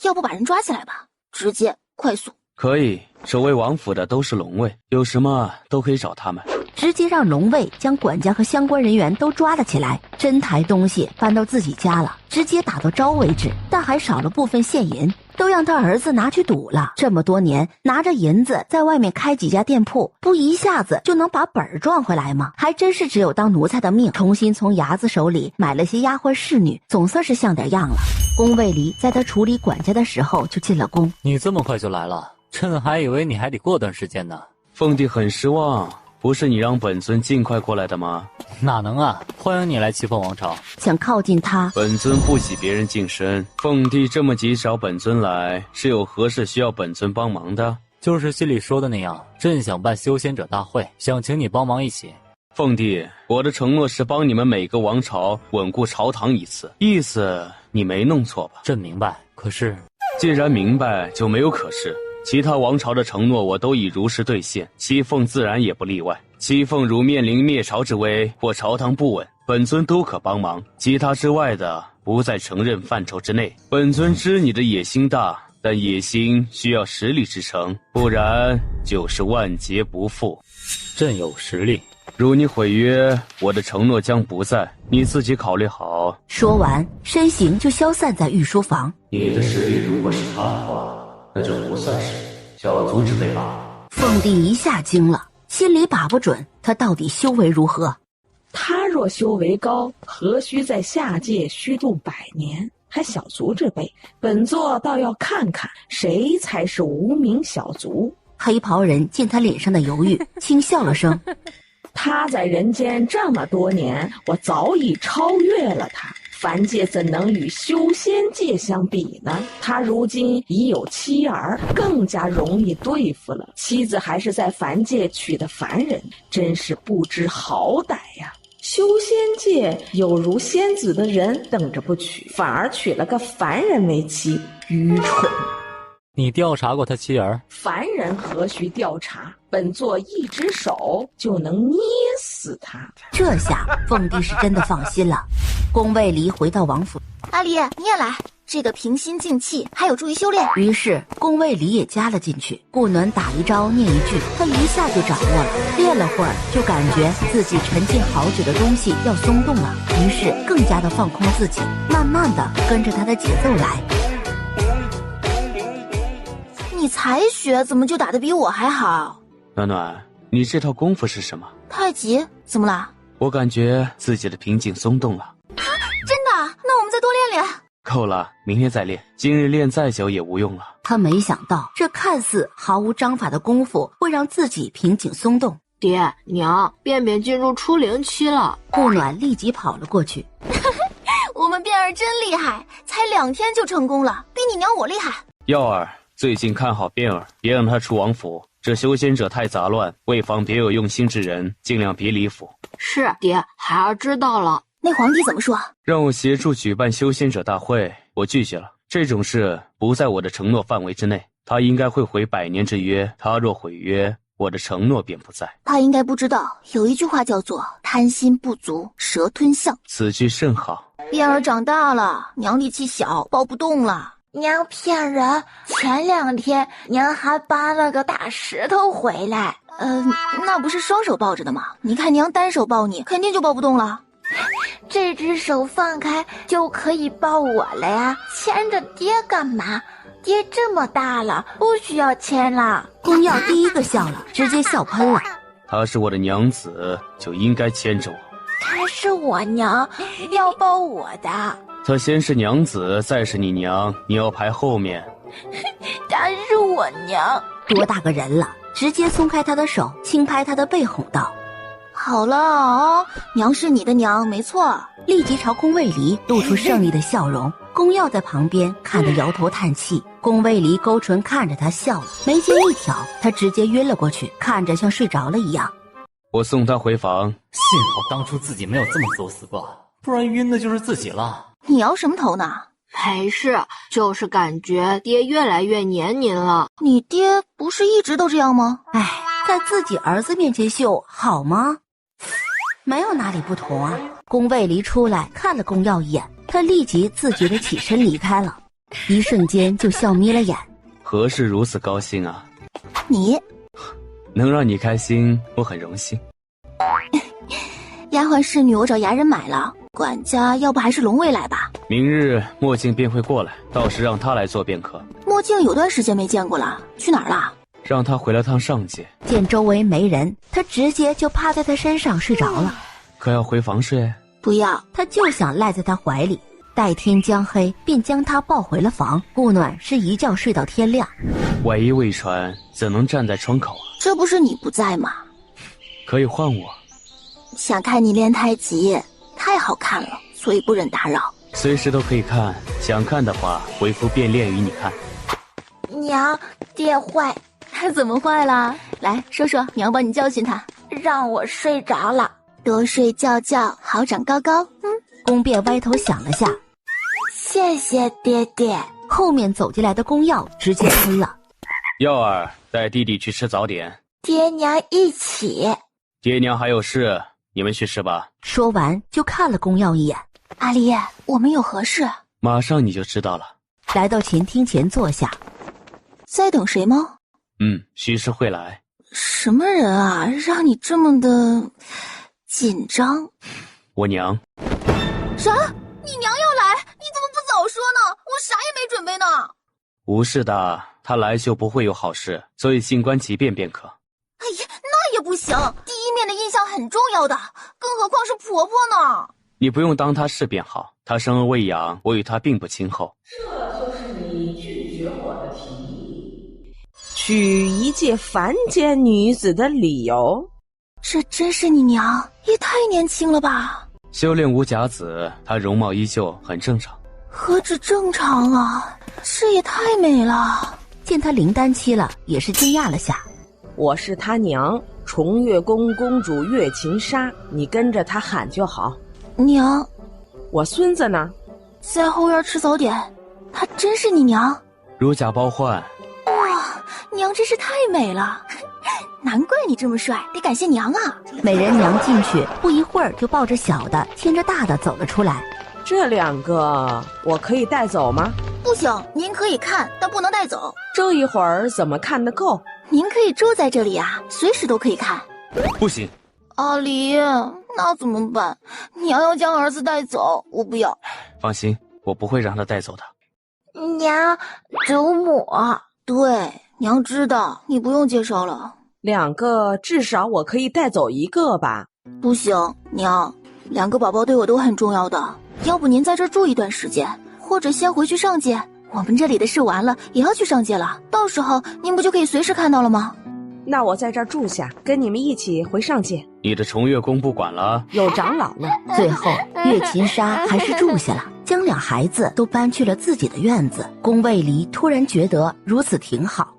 要不把人抓起来吧，直接快速。可以，守卫王府的都是龙卫，有什么都可以找他们。直接让龙卫将管家和相关人员都抓了起来，真抬东西搬到自己家了，直接打到招为止，但还少了部分现银，都让他儿子拿去赌了。这么多年拿着银子在外面开几家店铺，不一下子就能把本儿赚回来吗？还真是只有当奴才的命。重新从伢子手里买了些丫鬟侍女，总算是像点样了。宫卫离在他处理管家的时候就进了宫。你这么快就来了，朕还以为你还得过段时间呢。凤帝很失望，不是你让本尊尽快过来的吗？哪能啊！欢迎你来七凤王朝。想靠近他，本尊不喜别人近身。凤帝这么急找本尊来，是有何事需要本尊帮忙的？就是心里说的那样，朕想办修仙者大会，想请你帮忙一起。凤帝，我的承诺是帮你们每个王朝稳固朝堂一次，意思你没弄错吧？朕明白，可是……既然明白，就没有可是。其他王朝的承诺我都已如实兑现，西凤自然也不例外。西凤如面临灭朝之危或朝堂不稳，本尊都可帮忙，其他之外的不在承认范畴之内。本尊知你的野心大，但野心需要实力支撑，不然就是万劫不复。朕有实力。如你毁约，我的承诺将不在，你自己考虑好。说完，身形就消散在御书房。你的实力如果是他的话，那就不算是小卒之辈吧。凤帝一下惊了，心里把不准他到底修为如何。他若修为高，何须在下界虚度100年？还小卒之辈，本座倒要看看谁才是无名小卒。黑袍人见他脸上的犹豫，轻笑了声。他在人间这么多年，我早已超越了他。凡界怎能与修仙界相比呢？他如今已有妻儿，更加容易对付了。妻子还是在凡界娶的凡人，真是不知好歹呀！修仙界有如仙子的人等着不娶，反而娶了个凡人为妻，愚蠢。你调查过他妻儿？凡人何须调查？本座一只手就能捏死他。这下凤帝是真的放心了。宫卫离回到王府，阿离，你也来，这个平心静气还有助于修炼。于是宫卫离也加了进去。顾暖打一招念一句，他一下就掌握了。练了会儿，就感觉自己沉浸好久的东西要松动了，于是更加的放空自己，慢慢的跟着他的节奏来。你才学，怎么就打得比我还好？暖暖，你这套功夫是什么？太极？怎么了？我感觉自己的瓶颈松动了。真的？那我们再多练练。够了，明天再练，今日练再久也无用了。他没想到，这看似毫无章法的功夫会让自己瓶颈松动。爹娘，便便进入初灵期了。顾暖立即跑了过去。我们便儿真厉害，才2天就成功了，比你娘我厉害。耀儿，最近看好便儿，别让他出王府。这修仙者太杂乱，为防别有用心之人，尽量别离府。是，爹，孩儿知道了。那皇帝怎么说？让我协助举办修仙者大会，我拒绝了。这种事不在我的承诺范围之内。他应该会毁100年之约，他若毁约，我的承诺便不在。他应该不知道，有一句话叫做贪心不足蛇吞象。此句甚好。便儿长大了，娘力气小，抱不动了。娘骗人，前2天娘还搬了个大石头回来。那不是双手抱着的吗？你看娘单手抱你，肯定就抱不动了。这只手放开就可以抱我了呀，牵着爹干嘛？爹这么大了，不需要牵了。宫耀第一个笑了，直接笑喷了。她是我的娘子，就应该牵着我。她是我娘，要抱我的。她先是娘子，再是你娘，你要排后面。她是我娘。多大个人了，直接松开她的手，轻拍她的背，哄道：好了哦，娘是你的娘，没错。立即朝宫卫离露出胜利的笑容。宫耀在旁边看得摇头叹气。宫卫离勾唇看着他笑了，眉间一挑，他直接晕了过去，看着像睡着了一样。我送他回房。幸好当初自己没有这么作死吧，不然晕的就是自己了。你摇什么头呢？没事，就是感觉爹越来越黏您了。你爹不是一直都这样吗？哎，在自己儿子面前秀好吗？没有哪里不同啊。宫卫离出来看了宫耀一眼，他立即自觉地起身离开了，一瞬间就笑眯了眼。何事如此高兴啊？你能让你开心，我很荣幸。丫鬟侍女我找衙人买了，管家要不还是龙卫来吧。明日墨镜便会过来，到时让他来做便可。墨镜有段时间没见过了，去哪儿了？让他回了趟上界。见周围没人，他直接就趴在他身上睡着了。可要回房睡？不要，他就想赖在他怀里。待天将黑，便将他抱回了房。顾暖是一觉睡到天亮。外衣未穿，怎能站在窗口啊？这不是你不在吗？可以换我。想看你练太极，太好看了，所以不忍打扰。随时都可以看，想看的话，回复便练与你看。娘，爹坏，他怎么坏了？来说说，娘帮你教训他。让我睡着了，多睡觉觉，好长高高。宫变歪头想了下，谢谢爹爹。后面走进来的宫耀直接喷了。耀儿，带弟弟去吃早点。爹娘一起。爹娘还有事，你们去吃吧。说完就看了宫耀一眼。阿离，我们有何事？马上你就知道了。来到前厅前坐下。在等谁吗？徐氏会来。什么人啊，让你这么的紧张？我娘。啥？你娘要来？你怎么不早说呢？我啥也没准备呢。无事的，她来就不会有好事，所以静观其变便可。哎呀，那也不行，第一面的印象很重要的，更何况是婆婆呢。你不用当她是便好，她生而未养，我与她并不亲厚。这就是你拒绝我的提议，娶一介凡间女子的理由。这真是你娘，也太年轻了吧。修炼无甲子，她容貌依旧，很正常。何止正常啊，这也太美了。见她临丹期了，也是惊讶了下。我是她娘，重月宫公主月琴纱，你跟着她喊就好。娘，我孙子呢？在后院吃早点。她真是你娘？如假包换。哇，娘真是太美了，难怪你这么帅，得感谢娘啊。美人娘进去不一会儿就抱着小的牵着大的走了出来。这两个我可以带走吗？不行，您可以看，但不能带走。这一会儿怎么看得够？您可以住在这里啊，随时都可以看。不行。阿离，那怎么办？娘要将儿子带走，我不要。放心，我不会让他带走的。娘，祖母。对，娘知道，你不用介绍了。两个至少我可以带走一个吧？不行，娘，两个宝宝对我都很重要的。要不您在这儿住一段时间，或者先回去上界。我们这里的事完了，也要去上界了，到时候您不就可以随时看到了吗？那我在这儿住下，跟你们一起回上界。你的重月宫不管了，有长老呢。最后，月琴纱还是住下了，将两孩子都搬去了自己的院子。宫卫离突然觉得如此挺好。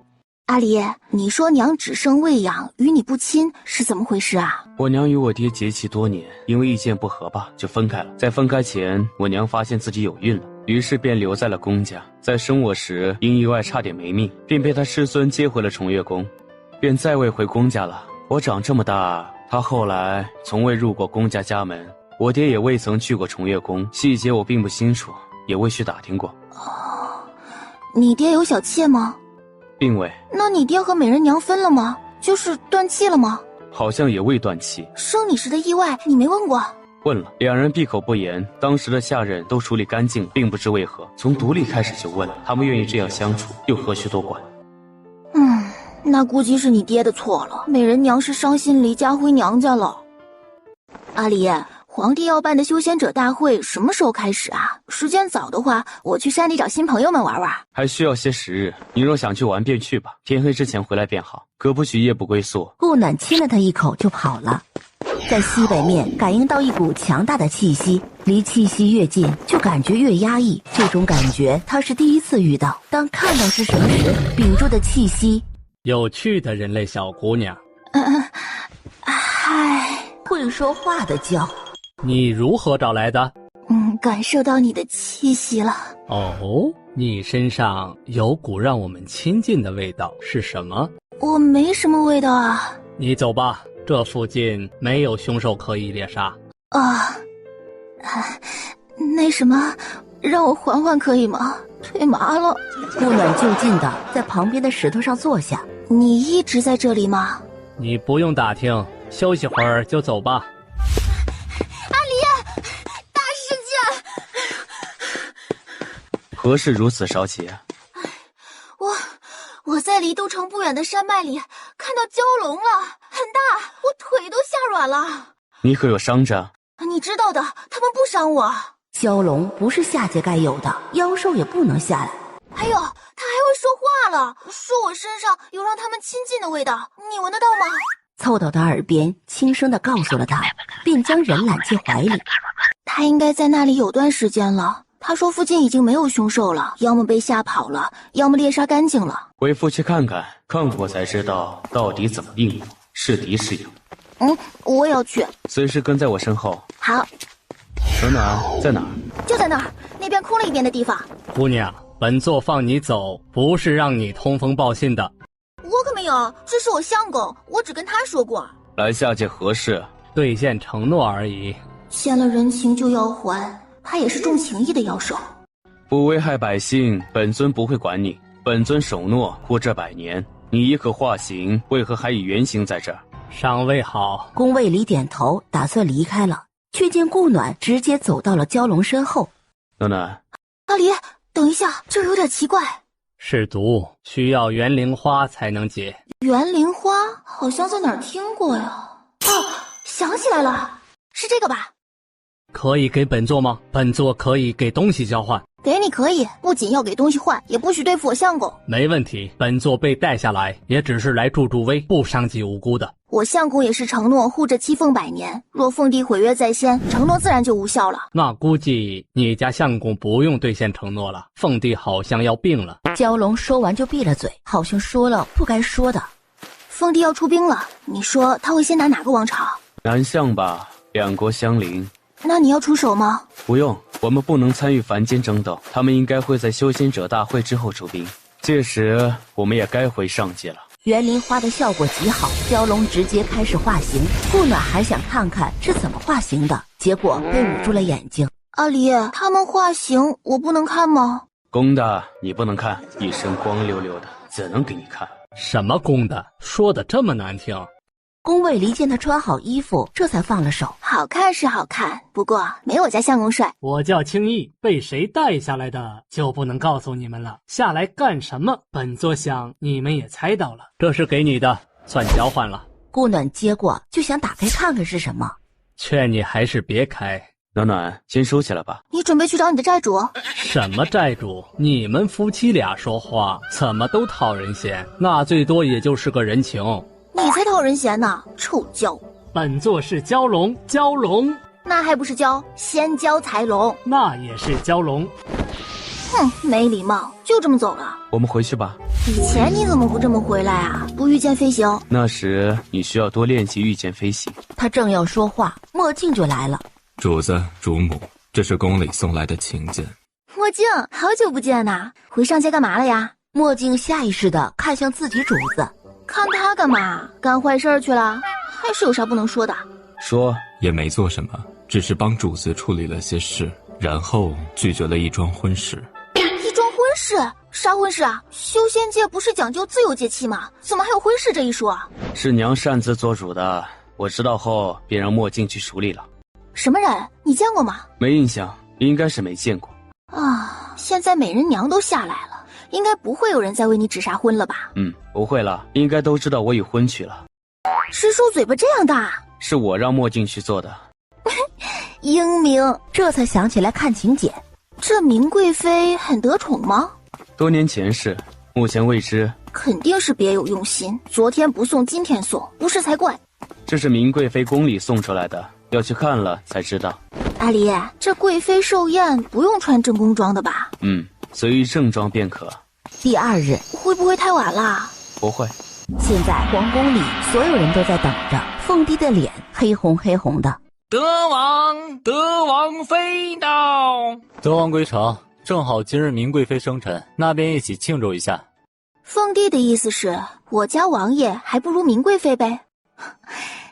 阿离，你说娘只生未养，与你不亲，是怎么回事啊？我娘与我爹结妻多年，因为意见不合吧，就分开了。在分开前，我娘发现自己有孕了，于是便留在了宫家。在生我时，因意外差点没命，便被她师孙接回了重月宫，便再未回宫家了。我长这么大，她后来从未入过宫家家门，我爹也未曾去过重月宫，细节我并不清楚，也未去打听过。你爹有小妾吗？并未。那你爹和美人娘分了吗？就是断气了吗？好像也未断气。生你时的意外，你没问过？问了，两人闭口不言。当时的下人都处理干净了，并不知为何。从独立开始就问了，他们愿意这样相处，又何须多管？那估计是你爹的错了。美人娘是伤心离家回娘家了。阿离，皇帝要办的修仙者大会什么时候开始啊？时间早的话，我去山里找新朋友们玩玩。还需要些时日，你若想去玩便去吧，天黑之前回来便好，可不许夜不归宿。顾暖亲了他一口就跑了。在西北面感应到一股强大的气息，离气息越近就感觉越压抑，这种感觉他是第一次遇到。当看到是什么时，屏住的气息。有趣的人类小姑娘。嗨，会说话的叫。你如何找来的？感受到你的气息了。哦，你身上有股让我们亲近的味道，是什么？我没什么味道啊。你走吧，这附近没有凶兽可以猎杀。那什么，让我缓缓可以吗？腿麻了。顾暖就近的在旁边的石头上坐下。你一直在这里吗？你不用打听，休息会儿就走吧。阿离，大事件！何事如此着急啊？我在离都城不远的山脉里看到蛟龙了，很大，我腿都吓软了。你可有伤着？你知道的，他们不伤我。蛟龙不是下界该有的，妖兽也不能下来。还有，他还会说话了，说我身上有让他们亲近的味道，你闻得到吗？凑到他耳边轻声地告诉了他，便将人揽进怀里。他应该在那里有段时间了，他说附近已经没有凶兽了，要么被吓跑了，要么猎杀干净了。回府去看看，看过才知道到底怎么应付，是敌是友。我也要去，随时跟在我身后。好。暖暖在哪儿？就在那儿，那边空了一边的地方。姑娘，本座放你走，不是让你通风报信的。我可没有，这是我相公，我只跟他说过。来下界何事？兑现承诺而已。欠了人情就要还，他也是重情义的妖兽。不危害百姓，本尊不会管你。本尊守诺护这100年，你已可化形，为何还以原形在这儿？尚未好。宫卫里点头，打算离开了，却见顾暖直接走到了蛟龙身后。暖暖，阿离，等一下，这有点奇怪。是毒，需要元灵花才能解。元灵花好像在哪儿听过呀？哦，想起来了，是这个吧？可以给本座吗？本座可以给东西交换。给你可以，不仅要给东西换，也不许对付我相公。没问题，本座被带下来，也只是来助威，不伤及无辜的。我相公也是承诺护着七凤100年，若凤帝毁约在先，承诺自然就无效了。那估计你家相公不用兑现承诺了，凤帝好像要病了。蛟龙说完就闭了嘴，好像说了不该说的。凤帝要出兵了，你说他会先打哪个王朝？南向吧，2国相邻。那你要出手吗？不用，我们不能参与凡间争斗，他们应该会在修仙者大会之后出兵，届时我们也该回上界了。园林花的效果极好，蛟龙直接开始化形。顾暖还想看看是怎么化形的，结果被捂住了眼睛。阿离，他们化形我不能看吗？公的你不能看，一身光溜溜的，怎能给你看？什么公的？说的这么难听。宫卫离见他穿好衣服，这才放了手。好看是好看，不过没我家相公帅。我叫青翼，被谁带下来的就不能告诉你们了。下来干什么？本座想你们也猜到了，这是给你的，算交换了。顾暖接过，就想打开看看是什么，劝你还是别开。暖暖，先收起来吧。你准备去找你的债主？什么债主？你们夫妻俩说话怎么都讨人嫌？那最多也就是个人情。你才讨人嫌呢，臭蛟！本座是蛟龙，蛟龙那还不是蛟，先蛟才龙，那也是蛟龙。哼，没礼貌，就这么走了。我们回去吧。以前你怎么不这么回来啊？不御剑飞行？那时你需要多练习御剑飞行。他正要说话，墨镜就来了。主子、主母，这是宫里送来的请柬。墨镜，好久不见呐！回上界干嘛了呀？墨镜下意识地看向自己主子。看他干嘛？干坏事去了？还是有啥不能说的？说也没做什么，只是帮主子处理了些事，然后拒绝了一桩婚事。一桩婚事？啥婚事啊？修仙界不是讲究自由节气吗？怎么还有婚事这一说啊？是娘擅自做主的，我知道后便让墨镜去处理了。什么人？你见过吗？没印象，应该是没见过。啊，现在美人娘都下来了，应该不会有人再为你指啥婚了吧？不会了，应该都知道我已婚娶了。师叔嘴巴这样大？是我让墨镜去做的。英明，这才想起来看请柬。这明贵妃很得宠吗？多年前事，目前未知。肯定是别有用心，昨天不送今天送，不是才怪。这是明贵妃宫里送出来的，要去看了才知道。阿离，这贵妃寿宴不用穿正宫装的吧？随意正装便可。第二日，会不会太晚了？不会。现在皇宫里所有人都在等着，凤帝的脸黑红黑红的。德王妃到。德王归城，正好今日明贵妃生辰，那边一起庆祝一下。凤帝的意思是我家王爷还不如明贵妃呗？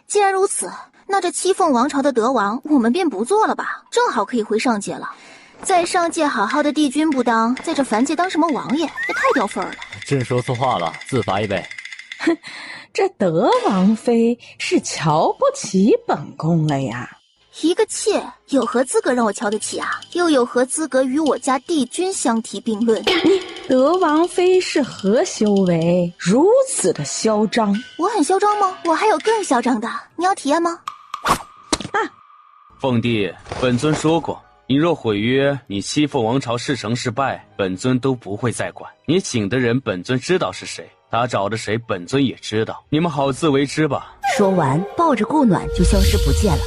既然如此，那这七凤王朝的德王我们便不做了吧，正好可以回上界了。在上界好好的帝君不当，在这凡界当什么王爷，也太掉份儿了。朕说错话了，自罚一杯。哼，这德王妃是瞧不起本宫了呀？一个妾有何资格让我瞧得起啊？又有何资格与我家帝君相提并论？你德王妃是何修为，如此的嚣张？我很嚣张吗？我还有更嚣张的，你要体验吗？凤帝，本尊说过，你若毁约，你七凤王朝事成是败，本尊都不会再管。你请的人，本尊知道是谁，他找的谁，本尊也知道。你们好自为之吧。说完，抱着顾暖就消失不见了。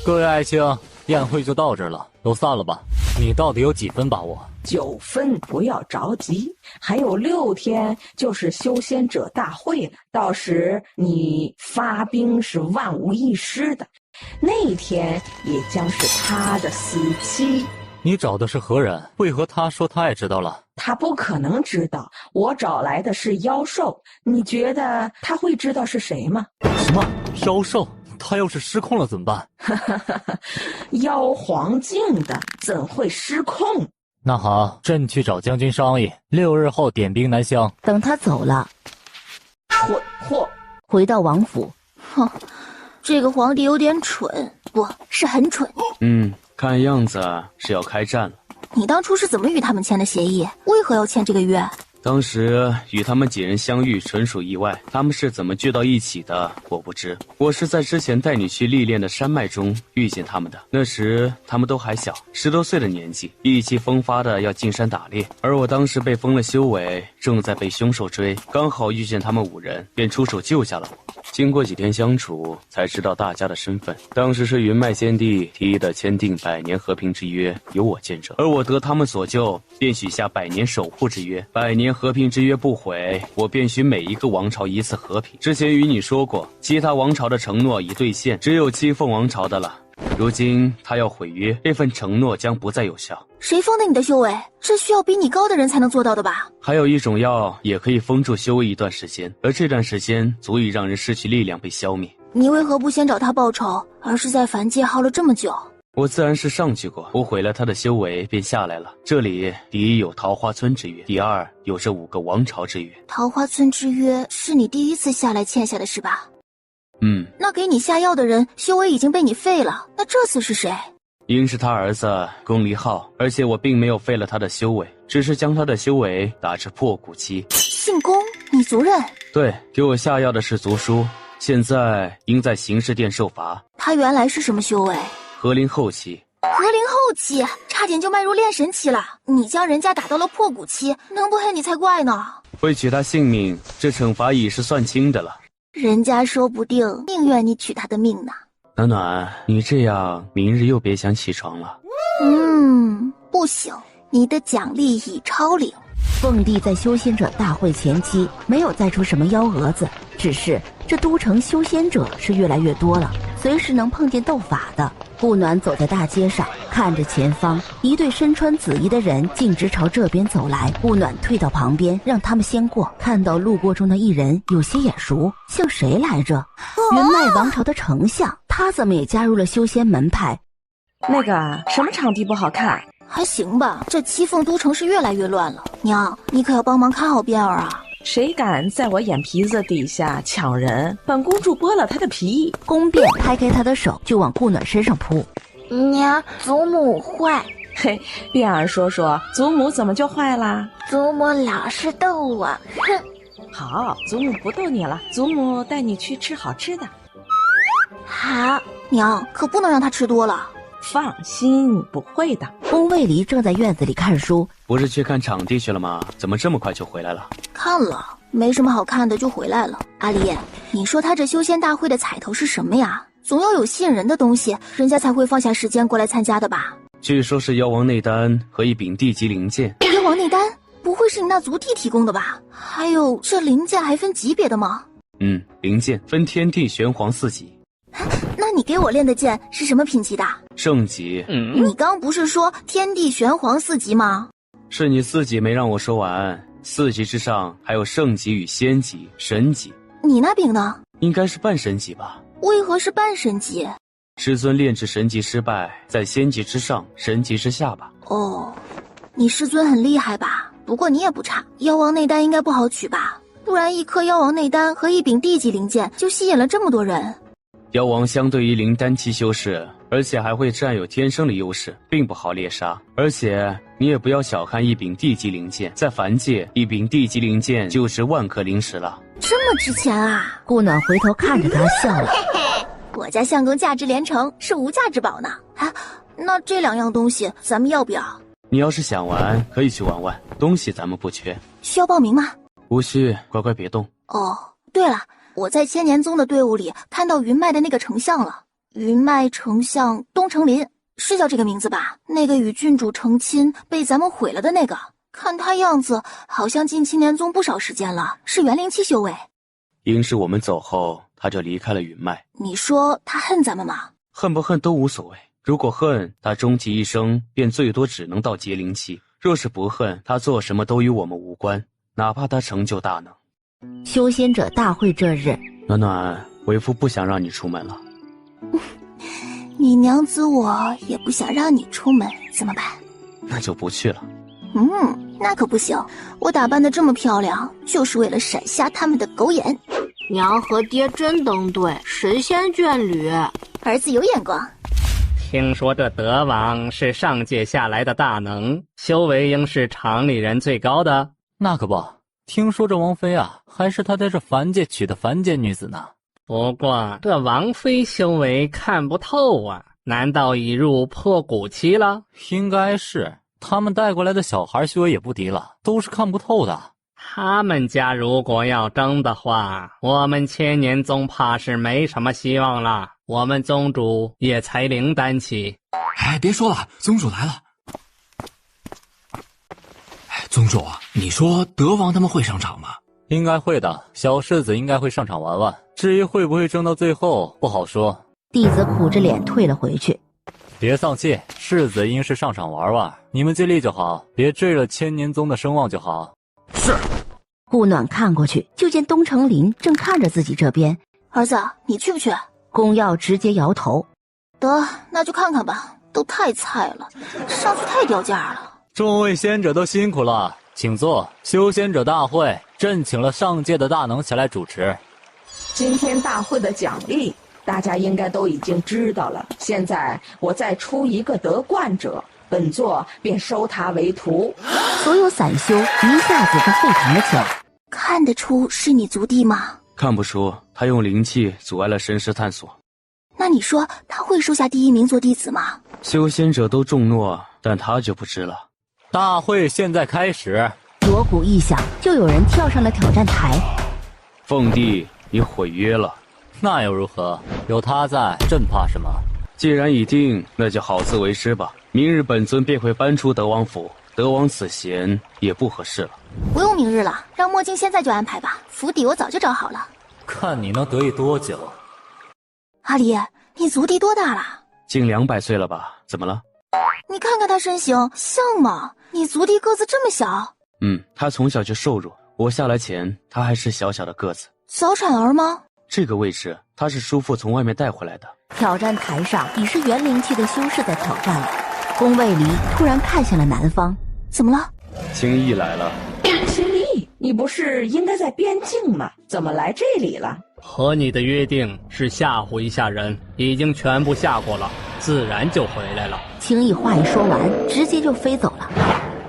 各位爱卿，宴会就到这儿了，都散了吧。你到底有几分把握？9分，不要着急，还有6天就是修仙者大会了，到时你发兵是万无一失的，那天也将是他的死期。你找的是何人？为何他说他也知道了？他不可能知道，我找来的是妖兽，你觉得他会知道是谁吗？什么妖兽？他要是失控了怎么办？妖皇境的怎会失控？那好，朕去找将军商议，6日后点兵南乡。等他走了，蠢货回到王府。哼，这个皇帝有点蠢，不是很蠢。看样子是要开战了。你当初是怎么与他们签的协议？为何要签这个约？当时与他们几人相遇纯属意外，他们是怎么聚到一起的我不知，我是在之前带你去历练的山脉中遇见他们的。那时他们都还小，10多岁的年纪，意气风发的要进山打猎，而我当时被封了修为，正在被凶兽追，刚好遇见他们5人，便出手救下了我。经过几天相处，才知道大家的身份。当时是云脉仙帝提议的签订100年和平之约，由我见证，而我得他们所救，便许下100年守护之约。100年和平之约不毁，我便许每一个王朝一次和平。之前与你说过，其他王朝的承诺已兑现，只有七凤王朝的了。如今他要毁约，这份承诺将不再有效。谁封的你的修为？这需要比你高的人才能做到的吧？还有一种药也可以封住修为一段时间，而这段时间足以让人失去力量被消灭。你为何不先找他报仇，而是在凡界耗了这么久？我自然是上去过，我毁了他的修为便下来了。这里第一有桃花村之约，第二有这5个王朝之约。桃花村之约是你第一次下来欠下的是吧？那给你下药的人修为已经被你废了，那这次是谁？应是他儿子龚离浩，而且我并没有废了他的修为，只是将他的修为打至破骨期。姓龚，你族人？对，给我下药的是族叔，现在应在刑事殿受罚。他原来是什么修为？和灵后期。和灵后期，差点就迈入炼神期了。你将人家打到了破骨期，能不黑你才怪呢。为取他性命，这惩罚已是算轻的了。人家说不定宁愿你取他的命呢。暖暖，你这样明日又别想起床了。不行，你的奖励已超龄。凤帝在修仙者大会前期没有再出什么幺蛾子，只是这都城修仙者是越来越多了，随时能碰见斗法的。顾暖走在大街上，看着前方一对身穿紫衣的人径直朝这边走来。顾暖退到旁边，让他们先过。看到路过中的一人有些眼熟，像谁来着？云脉王朝的丞相，他怎么也加入了修仙门派？那个什么场地不好看？还行吧，这七凤都城是越来越乱了。娘，你可要帮忙看好边儿啊！谁敢在我眼皮子底下抢人，本公主剥了他的皮！宫变拍开他的手就往顾暖身上扑。娘，祖母坏。嘿，变儿说说，祖母怎么就坏啦？祖母老是逗我，哼！好，祖母不逗你了，祖母带你去吃好吃的。好，娘可不能让他吃多了。放心，不会的。宫卫离正在院子里看书，不是去看场地去了吗？怎么这么快就回来了？看了，没什么好看的就回来了。阿离，你说他这修仙大会的彩头是什么呀？总要有吸引人的东西，人家才会放下时间过来参加的吧？据说是妖王内丹和一柄地级灵剑。妖王内丹不会是你那族弟提供的吧？还有这灵剑还分级别的吗？灵剑分天地玄黄4级。那你给我练的剑是什么品级的？圣级。你刚不是说天地玄黄4级吗？是你4级没让我说完，4级之上还有圣级与仙级、神级。你那柄呢？应该是半神级吧？为何是半神级？师尊炼制神级失败，在仙级之上，神级之下吧。哦，你师尊很厉害吧？不过你也不差，妖王内丹应该不好取吧？不然一颗妖王内丹和一柄地级灵剑就吸引了这么多人。妖王相对于灵丹期修士，而且还会占有天生的优势，并不好猎杀。而且你也不要小看一柄地级灵剑，在凡界，一柄地级灵剑就值万颗灵石了。这么值钱啊！顾暖回头看着他笑了。我家相公价值连城，是无价之宝呢。啊，那这2样东西咱们要不要？你要是想玩，可以去玩玩，东西咱们不缺。需要报名吗？无需，乖乖别动。哦，对了，我在千年宗的队伍里看到云脉的那个丞相了，云脉丞相东城林。是叫这个名字吧？那个与郡主成亲被咱们毁了的那个，看他样子好像进青年宗不少时间了，是元灵期修为。应是我们走后，他就离开了云脉。你说他恨咱们吗？恨不恨都无所谓。如果恨，他终其一生便最多只能到结灵期；若是不恨，他做什么都与我们无关，哪怕他成就大能。修仙者大会这日，暖暖，为夫不想让你出门了。你娘子我也不想让你出门，怎么办？那就不去了。那可不行，我打扮得这么漂亮，就是为了闪瞎他们的狗眼。娘和爹真登对，神仙眷侣，儿子有眼光。听说这德王是上界下来的大能，修为应是常里人最高的。那可不，听说这王妃啊，还是他在这凡界娶的凡间女子呢。不过这王妃修为看不透啊，难道已入破骨期了？应该是，他们带过来的小孩修为也不低了，都是看不透的。他们家如果要争的话，我们千年宗怕是没什么希望了。我们宗主也才灵丹期。哎，别说了，宗主来了。宗主，你说德王他们会上场吗？应该会的，小世子应该会上场玩玩。至于会不会争到最后，不好说。弟子苦着脸退了回去。别丧气，世子应是上场玩玩，你们尽力就好，别坠了千年宗的声望就好。是。顾暖看过去，就见东城林正看着自己这边。儿子，你去不去？宫耀直接摇头。得，那就看看吧，都太菜了，上去太掉价了。众位仙者都辛苦了，请坐。修仙者大会，朕请了上界的大能前来主持。今天大会的奖励大家应该都已经知道了，现在我再出一个得冠者，本座便收他为徒。所有散修一下子都沸腾了起来。看得出是你族弟吗？看不出，他用灵气阻碍了神识探索。那你说他会收下第一名做弟子吗？修仙者都重诺，但他就不知了。大会现在开始。锣鼓一响，就有人跳上了挑战台。凤帝，你毁约了。那又如何？有他在，朕怕什么？既然已定，那就好自为之吧。明日本尊便会搬出德王府，德王此贤也不合适了。不用明日了，让墨镜现在就安排吧。府邸我早就找好了。看你能得意多久。阿离，你族弟多大了？近200岁了吧？怎么了？你看看他身形，像吗？你族弟个子这么小？他从小就瘦弱，我下来前他还是小小的个子。早产儿吗？这个位置他是叔父从外面带回来的。挑战台上已是元灵期的修士在挑战了。宫卫离突然看向了南方，怎么了？青翼来了。青翼，你不是应该在边境吗？怎么来这里了？和你的约定是吓唬一下人，已经全部吓过了，自然就回来了。青翼话一说完，直接就飞走了。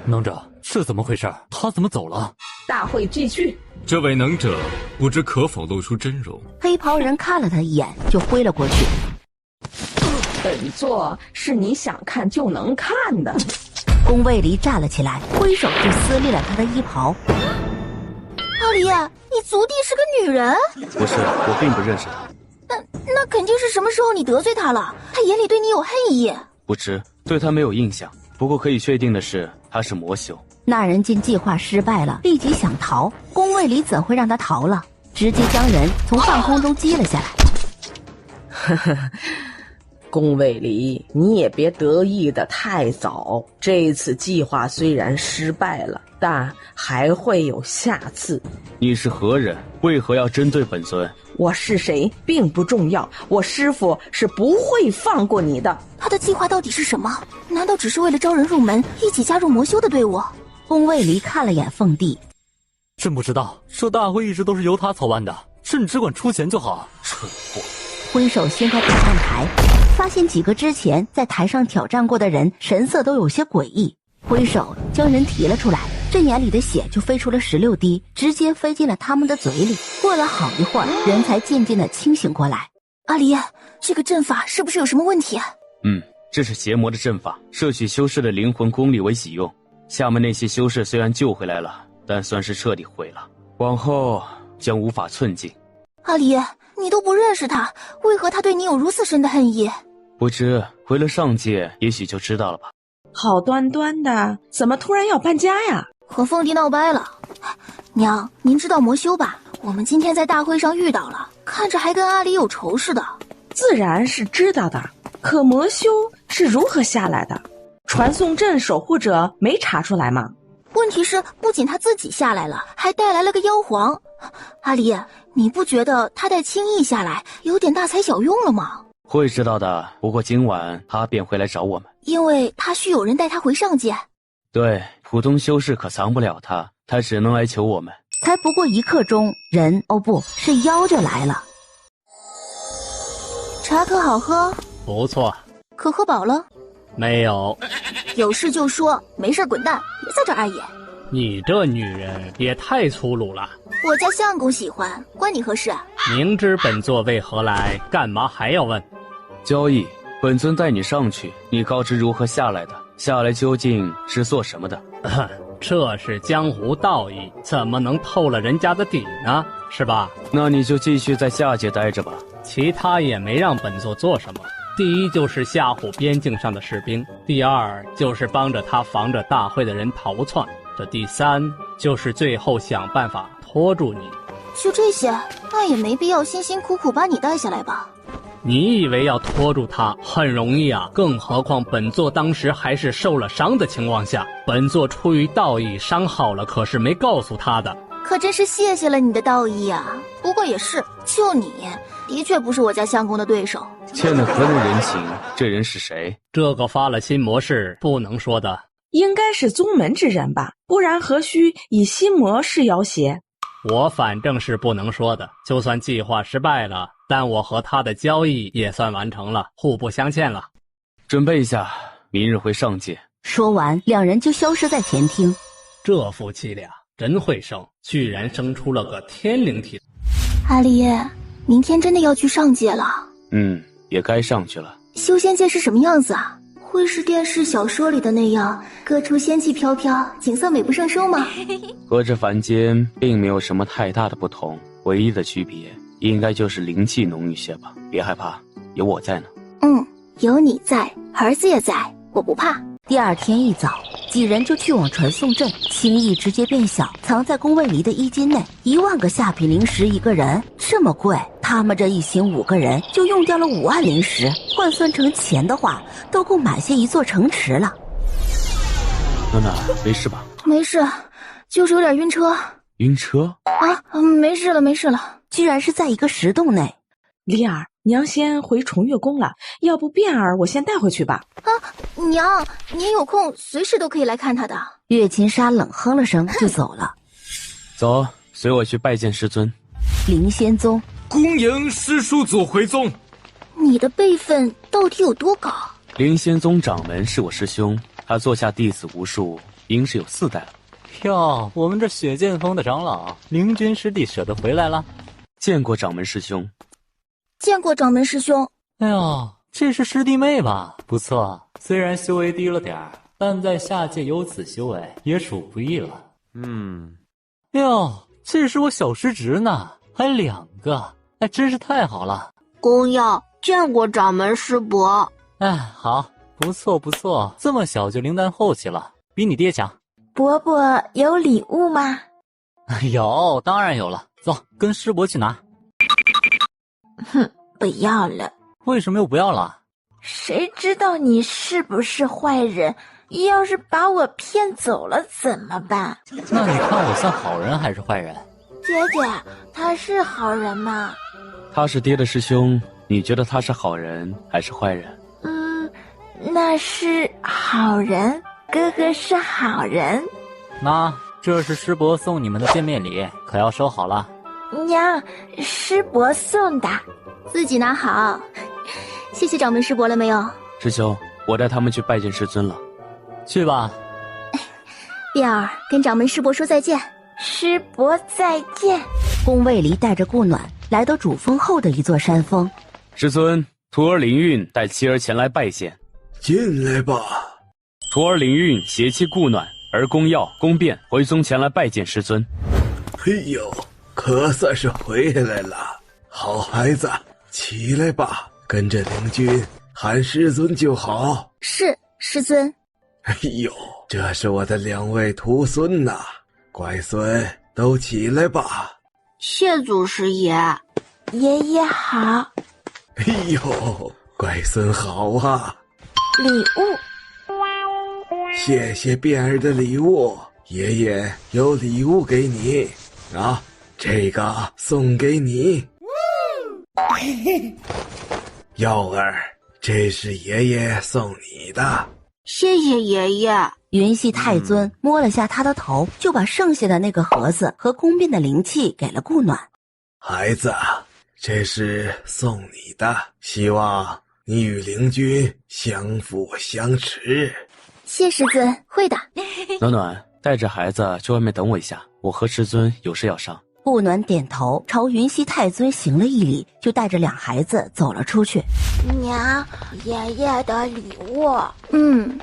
能者，是怎么回事？他怎么走了？大会继续。这位能者不知可否露出真容？黑袍人看了他一眼，就挥了过去。本座是你想看就能看的。宫卫离站了起来，挥手就撕裂了他的衣袍。阿离，你族弟是个女人？不是，我并不认识他。那肯定是什么时候你得罪他了，他眼里对你有恨意。不知，对他没有印象。不过可以确定的是，他是魔修。那人见计划失败了，立即想逃。宫卫离怎会让他逃了？直接将人从半空中击了下来。呵呵，宫卫离，你也别得意的太早。这次计划虽然失败了，但还会有下次。你是何人？为何要针对本尊？我是谁并不重要，我师父是不会放过你的。他的计划到底是什么？难道只是为了招人入门，一起加入魔修的队伍？宫卫离看了眼凤帝，朕不知道，这大会一直都是由他操办的，朕只管出钱就好。蠢货！挥手掀开挑战台，发现几个之前在台上挑战过的人神色都有些诡异。挥手将人提了出来，阵眼里的血就飞出了16滴，直接飞进了他们的嘴里。过了好一会儿，人才渐渐的清醒过来。阿离，这个阵法是不是有什么问题？这是邪魔的阵法，摄取修士的灵魂功力为己用。下面那些修士虽然救回来了，但算是彻底毁了，往后将无法寸进。阿离，你都不认识他，为何他对你有如此深的恨意？不知，回了上界，也许就知道了吧。好端端的，怎么突然要搬家呀？和凤帝闹掰了。娘，您知道魔修吧？我们今天在大会上遇到了，看着还跟阿离有仇似的。自然是知道的，可魔修是如何下来的？传送阵守护者没查出来吗？问题是，不仅他自己下来了，还带来了个妖皇。阿离，你不觉得他带轻易下来有点大材小用了吗？会知道的，不过今晚他便会来找我们，因为他需有人带他回上界。对，普通修士可藏不了他，他只能来求我们。才不过1刻钟，人哦不是妖就来了。茶可好喝？不错。可喝饱了？没有。有事就说，没事滚蛋，别在这儿碍眼。你这女人也太粗鲁了。我家相公喜欢，关你何事？明知本座为何来，干嘛还要问？交易，本尊带你上去，你告知如何下来的，下来究竟是做什么的？这是江湖道义，怎么能透了人家的底呢？是吧？那你就继续在下界待着吧。其他也没让本座做什么。第一就是吓唬边境上的士兵，第二就是帮着他防着大会的人逃窜，这第三就是最后想办法拖住你。就这些，那也没必要辛辛苦苦把你带下来吧？你以为要拖住他很容易啊？更何况本座当时还是受了伤的情况下，本座出于道义伤好了，可是没告诉他的。可真是谢谢了你的道义啊！不过也是，就你的确不是我家相公的对手。欠了何等人情？这人是谁？这个发了新魔誓不能说的，应该是宗门之人吧，不然何须以心魔誓要挟？我反正是不能说的。就算计划失败了，但我和他的交易也算完成了，互不相欠了。准备一下，明日回上界。说完，2人就消失在前厅。这夫妻俩真会生，居然生出了个天灵体。阿离，明天真的要去上界了？也该上去了。修仙界是什么样子啊？会是电视小说里的那样，各处仙气飘飘，景色美不胜收吗？和这凡间并没有什么太大的不同，唯一的区别应该就是灵气浓郁些吧。别害怕，有我在呢。有你在，儿子也在，我不怕。第2天一早，几人就去往传送阵，轻易直接变小，藏在宫卫离的衣襟内。1万个下品灵石一个人，这么贵，他们这一行5个人就用掉了5万灵石，换算成钱的话，都够买下一座城池了。娜娜，没事吧？没事，就是有点晕车。晕车？没事了，没事了。居然是在一个石洞内。离儿，娘先回崇月宫了，要不变儿我先带回去吧。娘，您有空随时都可以来看他的。月琴纱冷哼了声就走了。走，随我去拜见师尊。灵仙宗恭迎师叔祖回宗。你的辈分到底有多高？灵仙宗掌门是我师兄，他座下弟子无数，应是有4代了。哟，我们这雪剑峰的长老灵君师弟舍得回来了？见过掌门师兄。见过掌门师兄。哎呦，这是师弟妹吧？不错，虽然修为低了点儿，但在下界有此修为也属不易了。哟，这是我小师侄呢，还2个，哎，真是太好了。公耀见过掌门师伯。哎，好，不错不错，这么小就灵丹后期了，比你爹强。伯伯有礼物吗？有，当然有了，走，跟师伯去拿。不要了。为什么又不要了？谁知道你是不是坏人？要是把我骗走了怎么办？那你看我像好人还是坏人？姐姐，他是好人吗？他是爹的师兄，你觉得他是好人还是坏人？那是好人，哥哥是好人。那这是师伯送你们的见面礼，可要收好了。娘，师伯送的，自己拿好。谢谢掌门师伯了没有？师兄，我带他们去拜见师尊了。去吧。变儿，跟掌门师伯说再见。师伯再见。宫卫离带着顾暖来到主峰后的一座山峰。师尊，徒儿灵运带妻儿前来拜见。进来吧。徒儿灵运携妻顾暖，儿宫耀、宫变回宗前来拜见师尊。哎呦，可算是回来了，好孩子，起来吧，跟着灵君喊师尊就好。是，师尊。哎呦，这是我的2位徒孙呐，乖孙都起来吧。谢祖师爷。爷爷好。哎呦，乖孙好啊。礼物。谢谢变儿的礼物，爷爷有礼物给你啊，这个送给你。耀儿，这是爷爷送你的。谢谢爷爷。云溪太尊摸了下他的头，就把剩下的那个盒子和宫变的灵气给了顾暖。孩子，这是送你的，希望你与灵君相辅相持。谢师尊，会的。暖暖，带着孩子去外面等我一下，我和师尊有事要商。顾暖点头，朝云溪太尊行了一礼，就带着2孩子走了出去。娘，爷爷的礼物。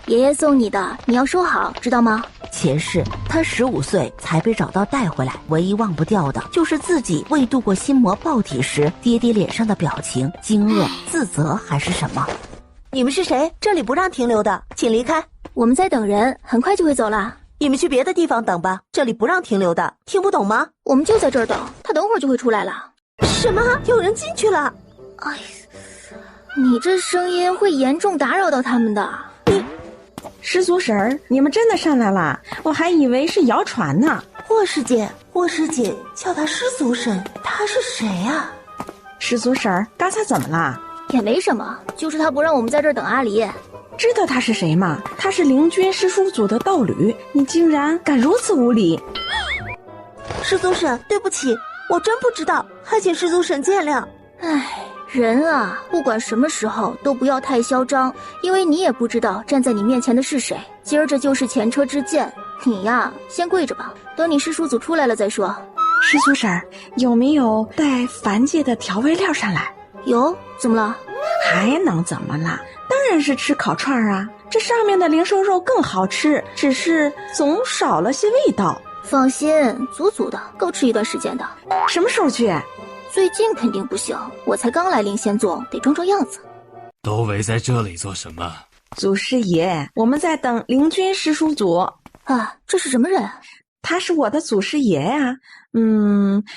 爷爷送你的，你要收好，知道吗？前世他15岁才被找到带回来，唯一忘不掉的就是自己未度过心魔爆体时爹爹脸上的表情，惊愕、自责还是什么？你们是谁？这里不让停留的，请离开。我们在等人，很快就会走了。你们去别的地方等吧，这里不让停留的，听不懂吗？我们就在这儿等，他等会儿就会出来了。什么？有人进去了？哎，你这声音会严重打扰到他们的。师祖婶儿，你们真的上来了，我还以为是谣传呢。霍师姐叫她师祖婶，她是谁啊？师祖婶儿，刚才怎么了？也没什么，就是他不让我们在这儿等阿离。知道他是谁吗？他是灵君师叔祖的道侣，你竟然敢如此无礼！师祖婶，对不起，我真不知道，还请师祖婶见谅。唉，人啊，不管什么时候都不要太嚣张，因为你也不知道站在你面前的是谁。今儿这就是前车之鉴，你呀，先跪着吧，等你师叔祖出来了再说。师祖婶，有没有带凡界的调味料上来？有，怎么了？还能怎么了？当然是吃烤串啊！这上面的灵兽肉更好吃，只是总少了些味道。放心，足足的，够吃一段时间的。什么时候去？最近肯定不行，我才刚来灵仙宗，得装装样子。都围在这里做什么？祖师爷，我们在等灵君师叔祖。啊，这是什么人？他是我的祖师爷呀。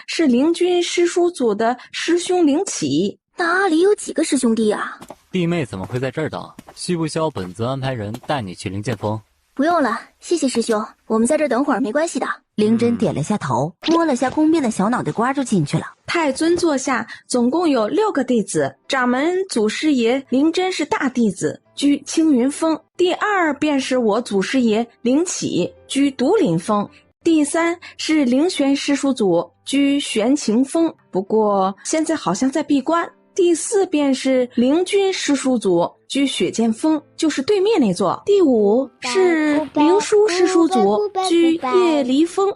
是灵君师叔祖的师兄灵启。那阿离有几个师兄弟啊？弟妹怎么会在这儿等？需不需要本尊安排人带你去灵剑峰？不用了，谢谢师兄，我们在这儿等会儿没关系的。灵真点了下头，摸了下宫边的小脑袋瓜就进去了。太尊座下总共有6个弟子，掌门祖师爷灵真是大弟子，居青云峰。第2便是我祖师爷灵启，居独林峰。第3是灵玄师叔祖，居玄晴峰，不过现在好像在闭关。第4便是灵君师叔祖，居雪剑峰，就是对面那座。第5是灵殊师叔祖，居夜离峰，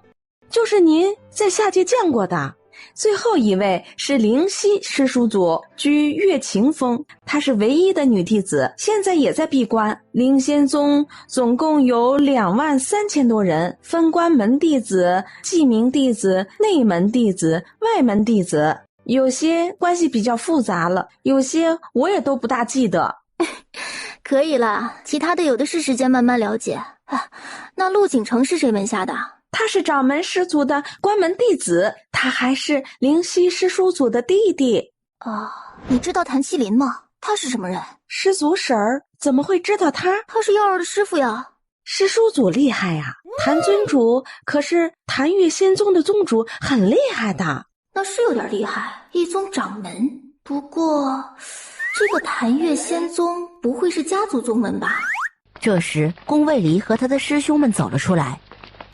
就是您在下界见过的。最后一位是灵犀师叔祖，居月晴峰，她是唯一的女弟子，现在也在闭关。灵仙宗总共有23000多人，分关门弟子、记名弟子、内门弟子、外门弟子，有些关系比较复杂了，有些我也都不大记得。可以了，其他的有的是时间慢慢了解。啊，那陆景城是谁门下的？他是掌门师祖的关门弟子，他还是灵犀师叔祖的弟弟。哦，你知道谭麒麟吗？他是什么人？师祖婶儿怎么会知道他？他是耀儿的师傅呀。师叔祖厉害呀，谭尊主可是谭月仙宗的宗主，很厉害的。那是有点厉害，一宗掌门。不过，这个谭月仙宗不会是家族宗门吧？这时，宫卫离和他的师兄们走了出来。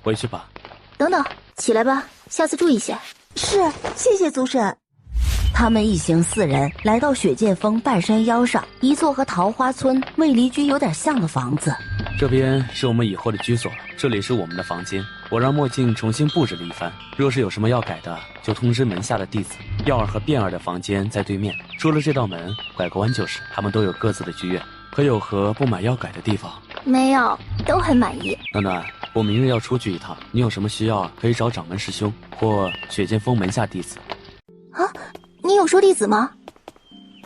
回去吧。等等，起来吧，下次注意些。是，谢谢祖婶。他们一行4人来到雪剑峰半山腰上一座和桃花村卫离居有点像的房子。这边是我们以后的居所了，这里是我们的房间。我让墨镜重新布置了一番，若是有什么要改的，就通知门下的弟子。耀儿和变儿的房间在对面，出了这道门，拐个弯就是。他们都有各自的居院，可有何不满要改的地方？没有，都很满意。暖暖，我明日要出去一趟，你有什么需要可以找掌门师兄或雪剑峰门下弟子。啊，你有收弟子吗？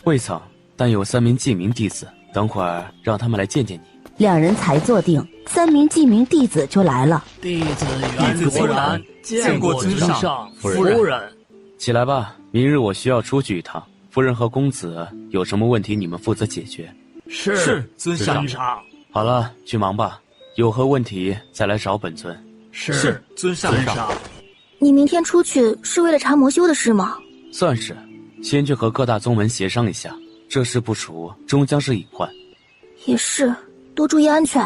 未曾，但有3名记名弟子，等会儿让他们来见见你。两人才坐定，3名记名弟子就来了。弟子袁卓然见过尊上、夫人。起来吧，明日我需要出去一趟。夫人和公子有什么问题，你们负责解决。是，尊上。好了，去忙吧，有何问题再来找本尊。是，尊上。你明天出去是为了查魔修的事吗？算是，先去和各大宗门协商一下，这事不除，终将是隐患。也是，多注意安全。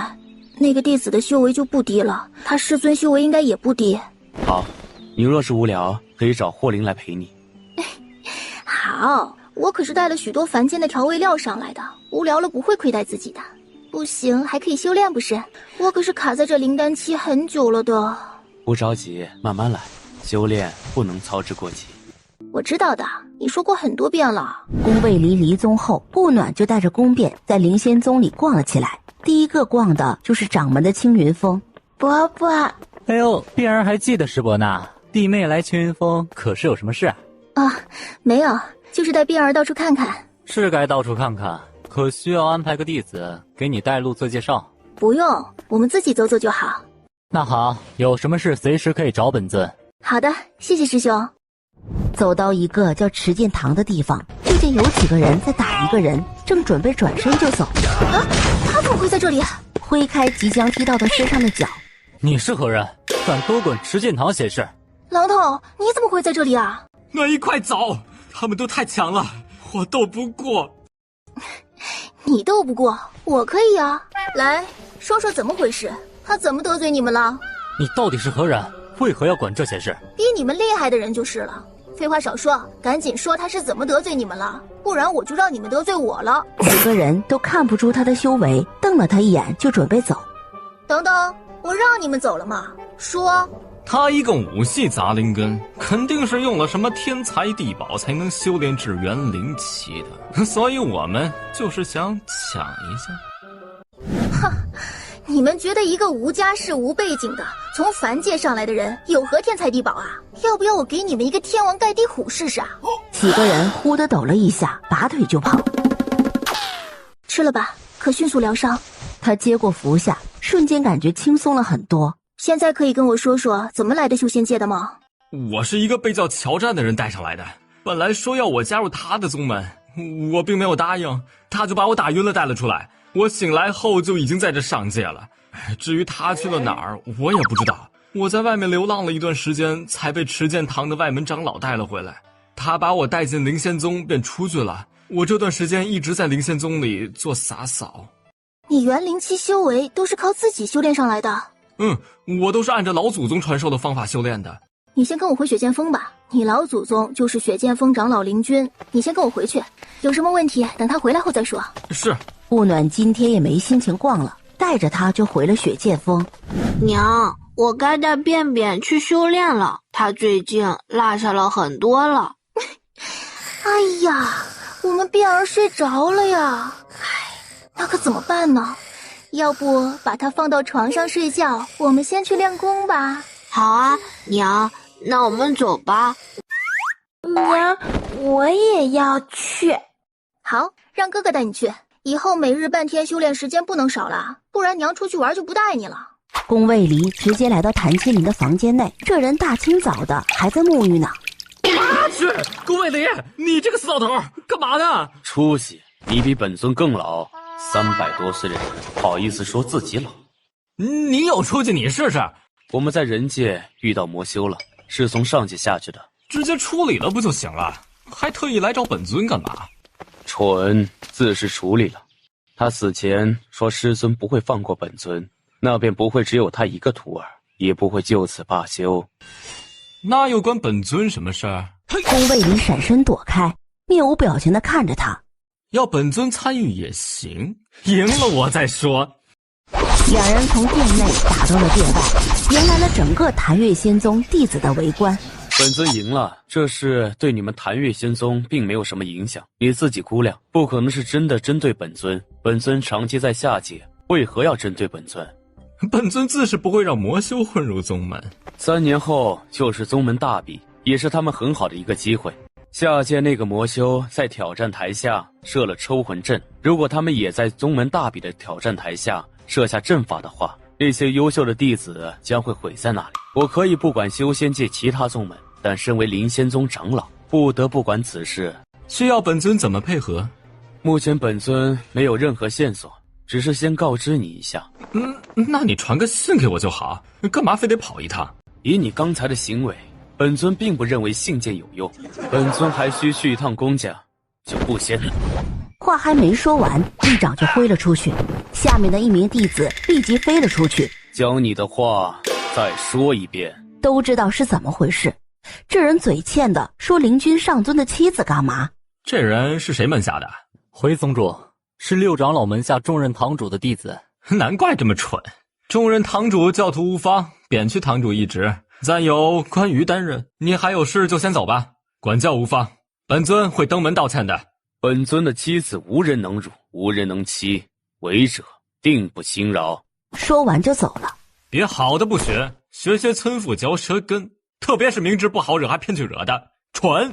那个弟子的修为就不低了，他师尊修为应该也不低。好，你若是无聊，可以找霍灵来陪你。好，我可是带了许多凡间的调味料上来的，无聊了不会亏待自己的。不行，还可以修炼不是？我可是卡在这灵丹期很久了的。不着急，慢慢来，修炼不能操之过急。我知道的，你说过很多遍了。宫卫离离宗后，顾暖就带着宫变在灵仙宗里逛了起来。第一个逛的就是掌门的青云峰。伯伯，哎呦，碧儿还记得石伯呢。弟妹来青云峰可是有什么事啊？没有，就是带碧儿到处看看。是该到处看看，可需要安排个弟子给你带路做介绍。不用，我们自己走走就好。那好，有什么事随时可以找本尊。好的，谢谢师兄。走到一个叫持剑堂的地方，就见有几个人在打一个人，正准备转身就走。啊，他怎么会在这里？挥开即将踢到他身上的脚。你是何人？敢多管持剑堂闲事？郎统，你怎么会在这里啊？暖一快走，他们都太强了，我斗不过。你斗不过，我可以啊。来说说怎么回事，他怎么得罪你们了？你到底是何人？为何要管这些事？比你们厉害的人就是了。废话少说，赶紧说他是怎么得罪你们了，不然我就让你们得罪我了。几个人都看不出他的修为，瞪了他一眼就准备走。等等，我让你们走了吗？说。他一个武系杂灵根，肯定是用了什么天才地宝才能修炼至元灵期的，所以我们就是想抢一下。哼，你们觉得一个无家世无背景的从凡界上来的人有何天才地宝啊？要不要我给你们一个天王盖地虎试试啊？几个人忽地抖了一下，拔腿就跑。吃了吧，可迅速疗伤。他接过服下，瞬间感觉轻松了很多。现在可以跟我说说怎么来的修仙界的吗？我是一个被叫乔战的人带上来的，本来说要我加入他的宗门，我并没有答应，他就把我打晕了带了出来。我醒来后就已经在这上界了，至于他去了哪儿，我也不知道。我在外面流浪了一段时间，才被持剑堂的外门长老带了回来。他把我带进灵仙宗便出去了，我这段时间一直在灵仙宗里做洒扫。你元灵期修为都是靠自己修炼上来的？我都是按照老祖宗传授的方法修炼的。你先跟我回雪剑峰吧，你老祖宗就是雪剑峰长老灵君，你先跟我回去，有什么问题等他回来后再说。是。顾暖今天也没心情逛了，带着他就回了雪剑峰。娘，我该带便便去修炼了，他最近落下了很多了。哎呀，我们便儿睡着了呀，那可怎么办呢？要不把他放到床上睡觉，我们先去练功吧。好啊，娘，那我们走吧。娘，我也要去。好，让哥哥带你去，以后每日半天修炼时间不能少了，不然娘出去玩就不带你了。宫卫离直接来到谭青林的房间内，这人大清早的还在沐浴呢。去，宫卫离，你这个死老头干嘛呢？出息，你比本尊更老，300多岁的人好意思说自己老？你有出息你试试。我们在人界遇到魔修了，是从上界下去的，直接处理了不就行了，还特意来找本尊干嘛？蠢，自是处理了。他死前说师尊不会放过本尊，那便不会只有他一个徒儿，也不会就此罢休。那又关本尊什么事儿？宫卫离闪身躲开，面无表情地看着他。要本尊参与也行，赢了我再说。两人从殿内打到了殿外，迎来了整个谭月仙宗弟子的围观。本尊赢了，这事对你们谭月仙宗并没有什么影响，你自己估量，不可能是真的针对本尊。本尊长期在下界，为何要针对本尊？本尊自是不会让魔修混入宗门。3年后就是宗门大比，也是他们很好的一个机会。下界那个魔修在挑战台下设了抽魂阵，如果他们也在宗门大比的挑战台下设下阵法的话，那些优秀的弟子将会毁在那里。我可以不管修仙界其他宗门，但身为灵仙宗长老，不得不管此事。需要本尊怎么配合？目前本尊没有任何线索，只是先告知你一下。那你传个信给我就好，干嘛非得跑一趟？以你刚才的行为，本尊并不认为信件有用，本尊还需去一趟公家，就不先了。话还没说完，一掌就挥了出去，下面的一名弟子立即飞了出去。将你的话再说一遍。都知道是怎么回事，这人嘴欠的说灵君上尊的妻子干嘛？这人是谁门下的？回宗主，是六长老门下重任堂主的弟子。难怪这么蠢。重任堂主教徒无方，贬去堂主一职，暂由关羽担任。你还有事就先走吧，管教无方，本尊会登门道歉的。本尊的妻子无人能辱，无人能欺，违者定不轻饶。说完就走了。别好的不学，学村妇嚼舌根，特别是明知不好惹还偏去惹的，蠢。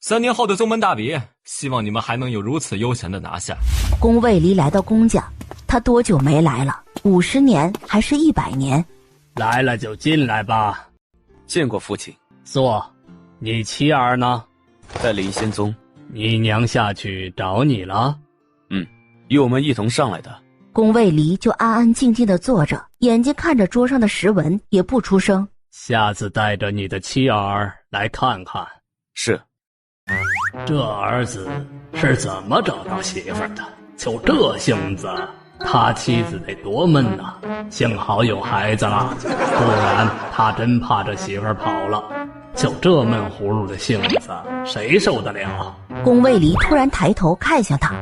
3年后的宗门大比，希望你们还能有如此悠闲的拿下。宫卫离来到宫家，他多久没来了？50年还是100年？来了就进来吧。见过父亲。坐。你妻儿呢？在灵仙宗。你娘下去找你了？与我们一同上来的。宫卫离就安安静静地坐着，眼睛看着桌上的石纹，也不出声。下次带着你的妻儿来看看。是。这儿子是怎么找到媳妇儿的？就这性子，他妻子得多闷呐！幸好有孩子了，不然他真怕这媳妇儿跑了。就这闷葫芦的性子，谁受得了？宫卫离突然抬头看向他。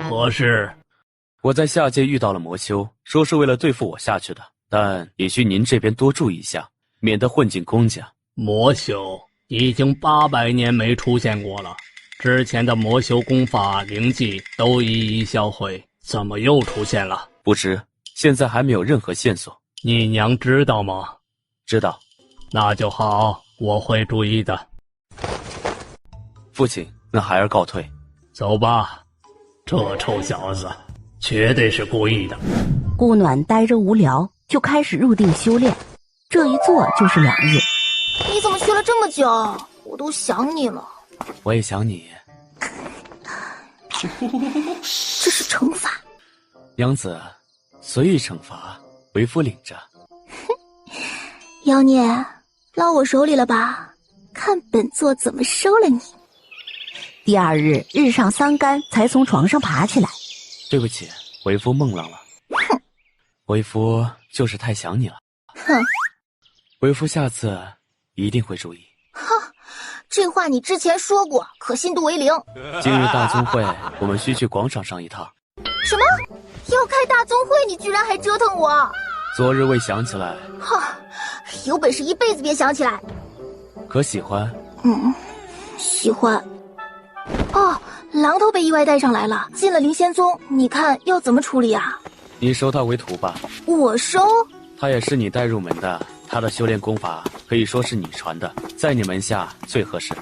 何事？我在下界遇到了魔修，说是为了对付我下去的，但也需您这边多注意一下，免得混进公家。魔修已经800年没出现过了，之前的魔修功法灵技都一一销毁，怎么又出现了？不知，现在还没有任何线索。你娘知道吗？知道。那就好，我会注意的。父亲，那孩儿告退。走吧，这臭小子绝对是故意的。顾暖呆着无聊，就开始入定修炼，这一坐就是2日。你怎么去了这么久？我都想你了。我也想你。这是惩罚。娘子，随意惩罚，为夫领着。妖孽，落我手里了吧？看本座怎么收了你。第2日日上3竿才从床上爬起来。对不起，为夫梦浪了。哼，为夫就是太想你了。哼，为夫下次一定会注意。哈，这话你之前说过，可信度为0。今日大宗会，我们需去广场上一趟。什么？要开大宗会，你居然还折腾我？昨日未想起来。哈，有本事一辈子别想起来。可喜欢？喜欢。哦，榔头被意外带上来了，进了灵仙宗，你看要怎么处理啊？你收他为徒吧。我收？他也是你带入门的，他的修炼功法可以说是你传的，在你门下最合适。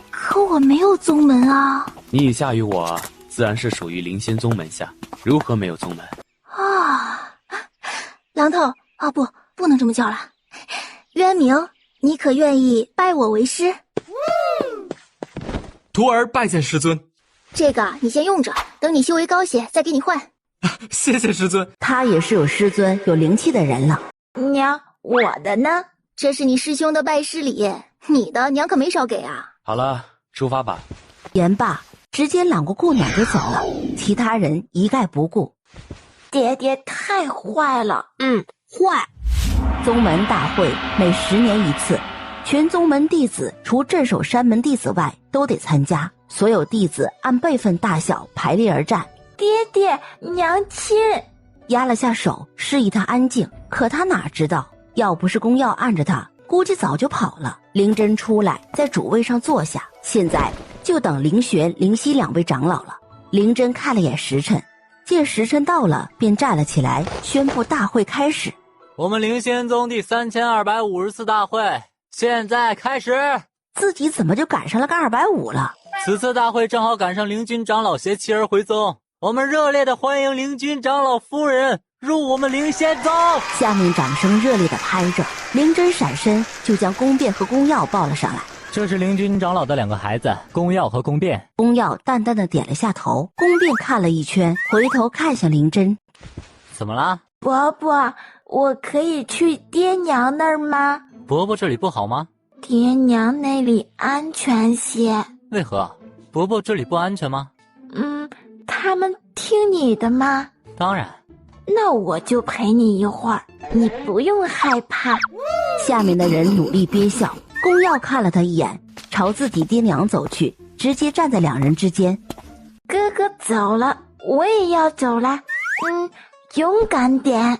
可我没有宗门啊。你以下于我，自然是属于灵仙宗门下，如何没有宗门？啊，榔头啊，不能这么叫了。渊明，你可愿意拜我为师？徒儿拜见师尊。这个你先用着，等你修为高些再给你换。谢谢师尊。他也是有师尊有灵气的人了。娘，我的呢？这是你师兄的拜师礼，你的娘可没少给啊。好了，出发吧。言罢，直接揽过顾暖就走了，其他人一概不顾。爹爹太坏了。坏。宗门大会每10年一次，全宗门弟子除镇守山门弟子外都得参加，所有弟子按辈分大小排列而战。爹爹，娘亲压了下手，示意他安静。可他哪知道，要不是公耀按着他，估计早就跑了。灵真出来，在主位上坐下，现在就等灵玄、灵犀2位长老了。灵真看了眼时辰，见时辰到了，便站了起来，宣布大会开始。我们灵仙宗第3254大会现在开始。走。自己怎么就赶上了个250了？此次大会正好赶上灵君长老携妻儿回宗，我们热烈的欢迎灵君长老夫人入我们灵仙宗。下面掌声热烈的拍着，灵真闪身就将宫变和宫耀抱了上来。这是灵君长老的2个孩子，宫耀和宫变。宫耀淡淡的点了下头，宫变看了一圈，回头看向灵真。怎么啦？伯伯，我可以去爹娘那儿吗？伯伯这里不好吗？爹娘那里安全些。为何？伯伯这里不安全吗？他们听你的吗？当然。那我就陪你一会儿，你不用害怕。下面的人努力憋笑。宫耀看了他一眼，朝自己爹娘走去，直接站在2人之间。哥哥走了，我也要走了。勇敢点。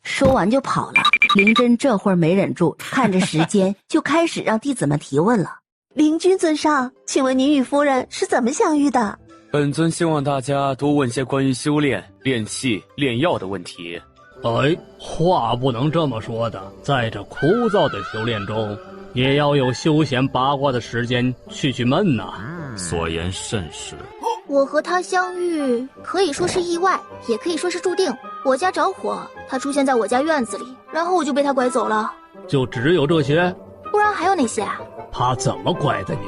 说完就跑了。灵真这会儿没忍住，看着时间就开始让弟子们提问了。灵君尊上，请问您与夫人是怎么相遇的？本尊希望大家多问些关于修炼、练气、炼药的问题。话不能这么说的，在这枯燥的修炼中，也要有休闲八卦的时间去闷呐。所言甚是。我和他相遇，可以说是意外，也可以说是注定。我家着火，他出现在我家院子里，然后我就被他拐走了。就只有这些？不然还有哪些啊？他怎么拐的你？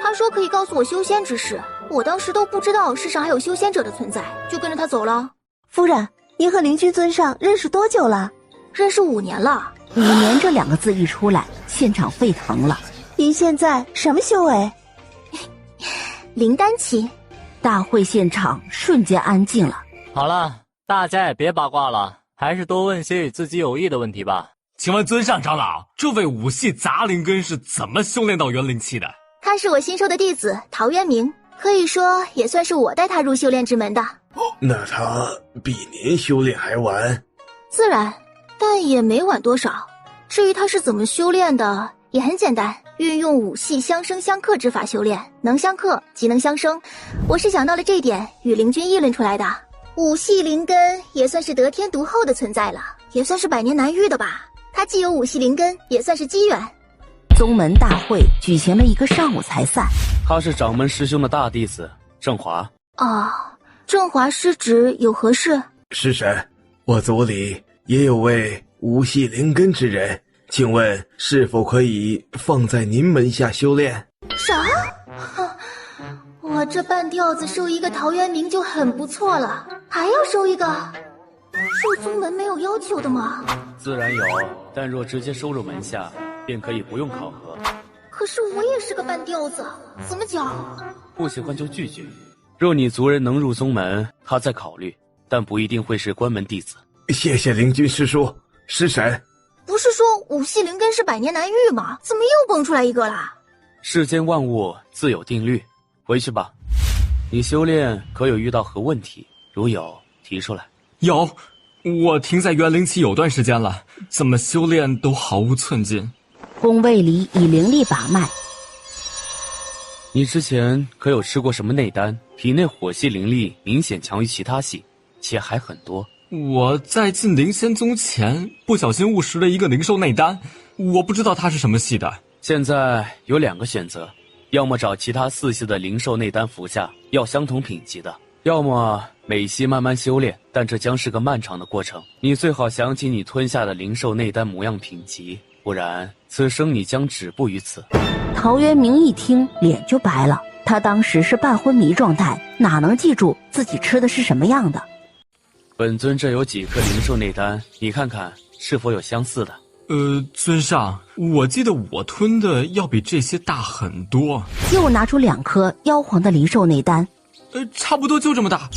他说可以告诉我修仙之事，我当时都不知道世上还有修仙者的存在，就跟着他走了。夫人，您和灵君尊上认识多久了？认识5年了。5年这2个字一出来，现场沸腾了。您现在什么修为？灵丹期。大会现场瞬间安静了。好了，大家也别八卦了，还是多问些与自己有益的问题吧。请问尊上长老，这位五系杂灵根是怎么修炼到元灵期的？他是我新收的弟子陶渊明，可以说也算是我带他入修炼之门的。那他比您修炼还晚？自然，但也没晚多少。至于他是怎么修炼的，也很简单，运用5系相生相克之法修炼，能相克即能相生。我是想到了这一点，与灵君议论出来的。5系灵根也算是得天独厚的存在了，也算是百年难遇的吧。他既有5系灵根，也算是机缘。宗门大会举行了一个上午才散。他是掌门师兄的大弟子郑华。郑华师侄有何事？师神，我族里也有位5系灵根之人，请问是否可以放在您门下修炼？啥？我这半吊子收一个陶渊明就很不错了，还要收一个？入宗门没有要求的吗？自然有，但若直接收入门下，便可以不用考核。可是我也是个半吊子，怎么讲？不喜欢就拒绝。若你族人能入宗门，他再考虑，但不一定会是关门弟子。谢谢灵君师叔。师神，不是说5系灵根是百年难遇吗？怎么又蹦出来一个啦？世间万物自有定律，回去吧。你修炼可有遇到何问题？如有，提出来。有，我停在元灵期有段时间了，怎么修炼都毫无寸进。宫卫里以灵力把脉。你之前可有吃过什么内丹？体内火系灵力明显强于其他系，且还很多。我在进灵仙宗前不小心误食了一个灵兽内丹，我不知道它是什么系的。现在有2个选择，要么找其他4系的灵兽内丹服下，要相同品级的；要么每系慢慢修炼，但这将是个漫长的过程。你最好想起你吞下的灵兽内丹模样品级，不然此生你将止步于此。陶渊明一听脸就白了，他当时是半昏迷状态，哪能记住自己吃的是什么样的？本尊这有几颗灵兽内丹，你看看是否有相似的。尊上，我记得我吞的要比这些大很多。又拿出2颗妖皇的灵兽内丹。差不多就这么大。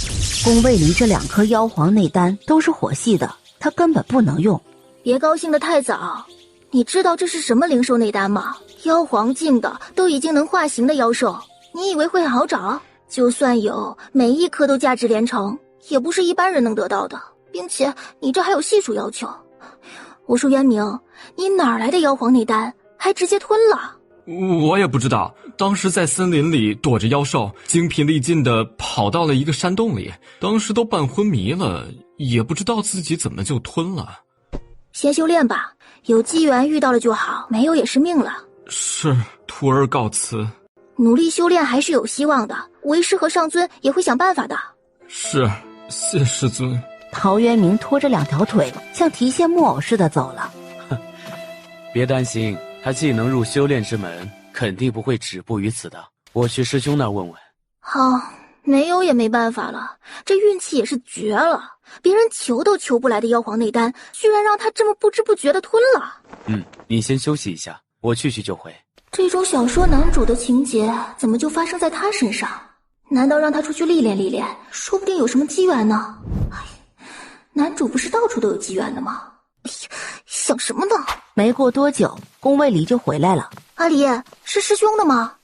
宫卫里这2颗妖皇内丹都是火系的，他根本不能用。别高兴得太早，你知道这是什么灵兽内丹吗？妖皇境的都已经能化形的妖兽，你以为会好找？就算有，每一颗都价值连城，也不是一般人能得到的，并且你这还有系数要求。我说渊明，你哪儿来的妖皇内丹，还直接吞了？我也不知道，当时在森林里躲着妖兽，精疲力尽的跑到了一个山洞里，当时都半昏迷了，也不知道自己怎么就吞了。先修炼吧，有机缘遇到了就好，没有也是命了。是，徒儿告辞。努力修炼还是有希望的，为师和上尊也会想办法的。是，谢师尊。陶渊明拖着2条腿，像提线木偶似的走了。别担心，他既能入修炼之门，肯定不会止步于此的。我去师兄那儿问问。好，没有也没办法了，这运气也是绝了，别人求都求不来的妖皇内丹，居然让他这么不知不觉的吞了。你先休息一下，我去就回。这种小说男主的情节怎么就发生在他身上？难道让他出去历练历练，说不定有什么机缘呢？男主不是到处都有机缘的吗？想什么呢？没过多久，宫卫离就回来了。阿离，是师兄的吗？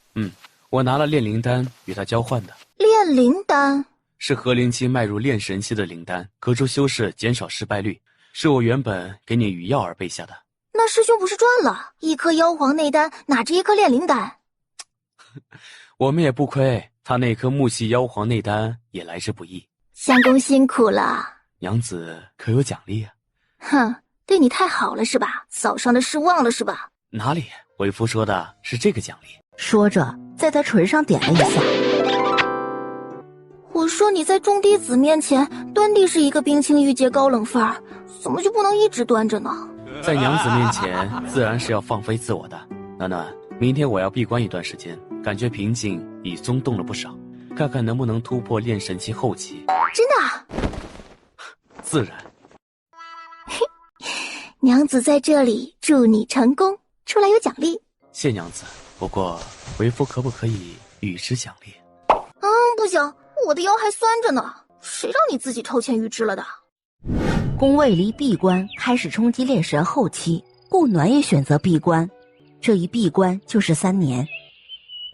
我拿了炼灵丹与他交换的。炼灵丹是和灵期迈入炼神期的灵丹，隔周修士减少失败率，是我原本给你与药儿备下的。那师兄不是赚了？1颗妖皇内丹，哪值1颗炼灵丹？我们也不亏，他那颗木系妖皇内丹也来之不易。相公辛苦了。娘子可有奖励啊？哼，对你太好了是吧？早上的事忘了是吧？哪里，为夫说的是这个奖励。说着，在他唇上点了一下。我说你在众弟子面前端地是一个冰清玉洁高冷范儿，怎么就不能一直端着呢？在娘子面前，自然是要放飞自我的。暖暖，明天我要闭关一段时间，感觉瓶颈已松动了不少，看看能不能突破炼神期后期。真的啊？自然。娘子在这里祝你成功，出来有奖励。谢娘子，不过为夫可不可以与之奖励？不行，我的腰还酸着呢，谁让你自己偷钱预支了的？宫卫离闭关开始冲击炼神后期，顾暖也选择闭关，这一闭关就是3年。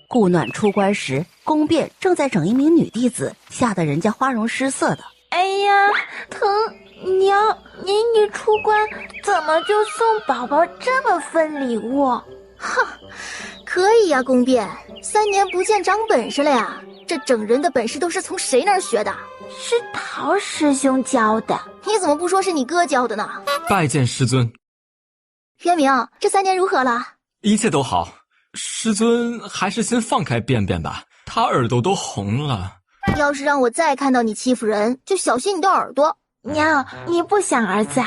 顾暖出关时，宫变正在整一名女弟子，吓得人家花容失色的。哎呀，疼！娘，你出关怎么就送宝宝这么份礼物？哼，可以呀，宫变，3年不见长本事了呀！这整人的本事都是从谁那儿学的？是陶师兄教的。你怎么不说是你哥教的呢？拜见师尊。渊明，这3年如何了？一切都好，师尊还是先放开便便吧，他耳朵都红了。要是让我再看到你欺负人，就小心你的耳朵。娘，你不想儿子，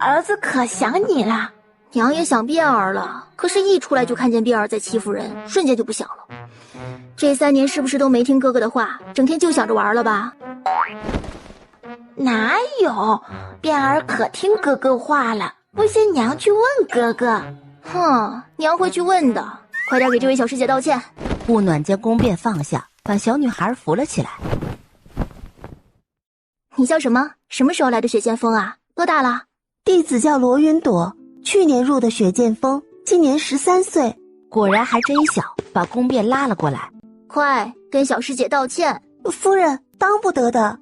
儿子可想你了。娘也想变儿了，可是一出来就看见变儿在欺负人，瞬间就不想了。这3年是不是都没听哥哥的话，整天就想着玩了吧？哪有，变儿可听哥哥话了，不信娘去问哥哥。哼，娘会去问的，快点给这位小师姐道歉。顾暖将宫变放下，把小女孩扶了起来。你叫什么？什么时候来的雪剑锋啊？多大了？弟子叫罗云朵，去年入的雪剑锋，今年13岁。果然还真小，把宫变拉了过来。快跟小师姐道歉。夫人，当不得的。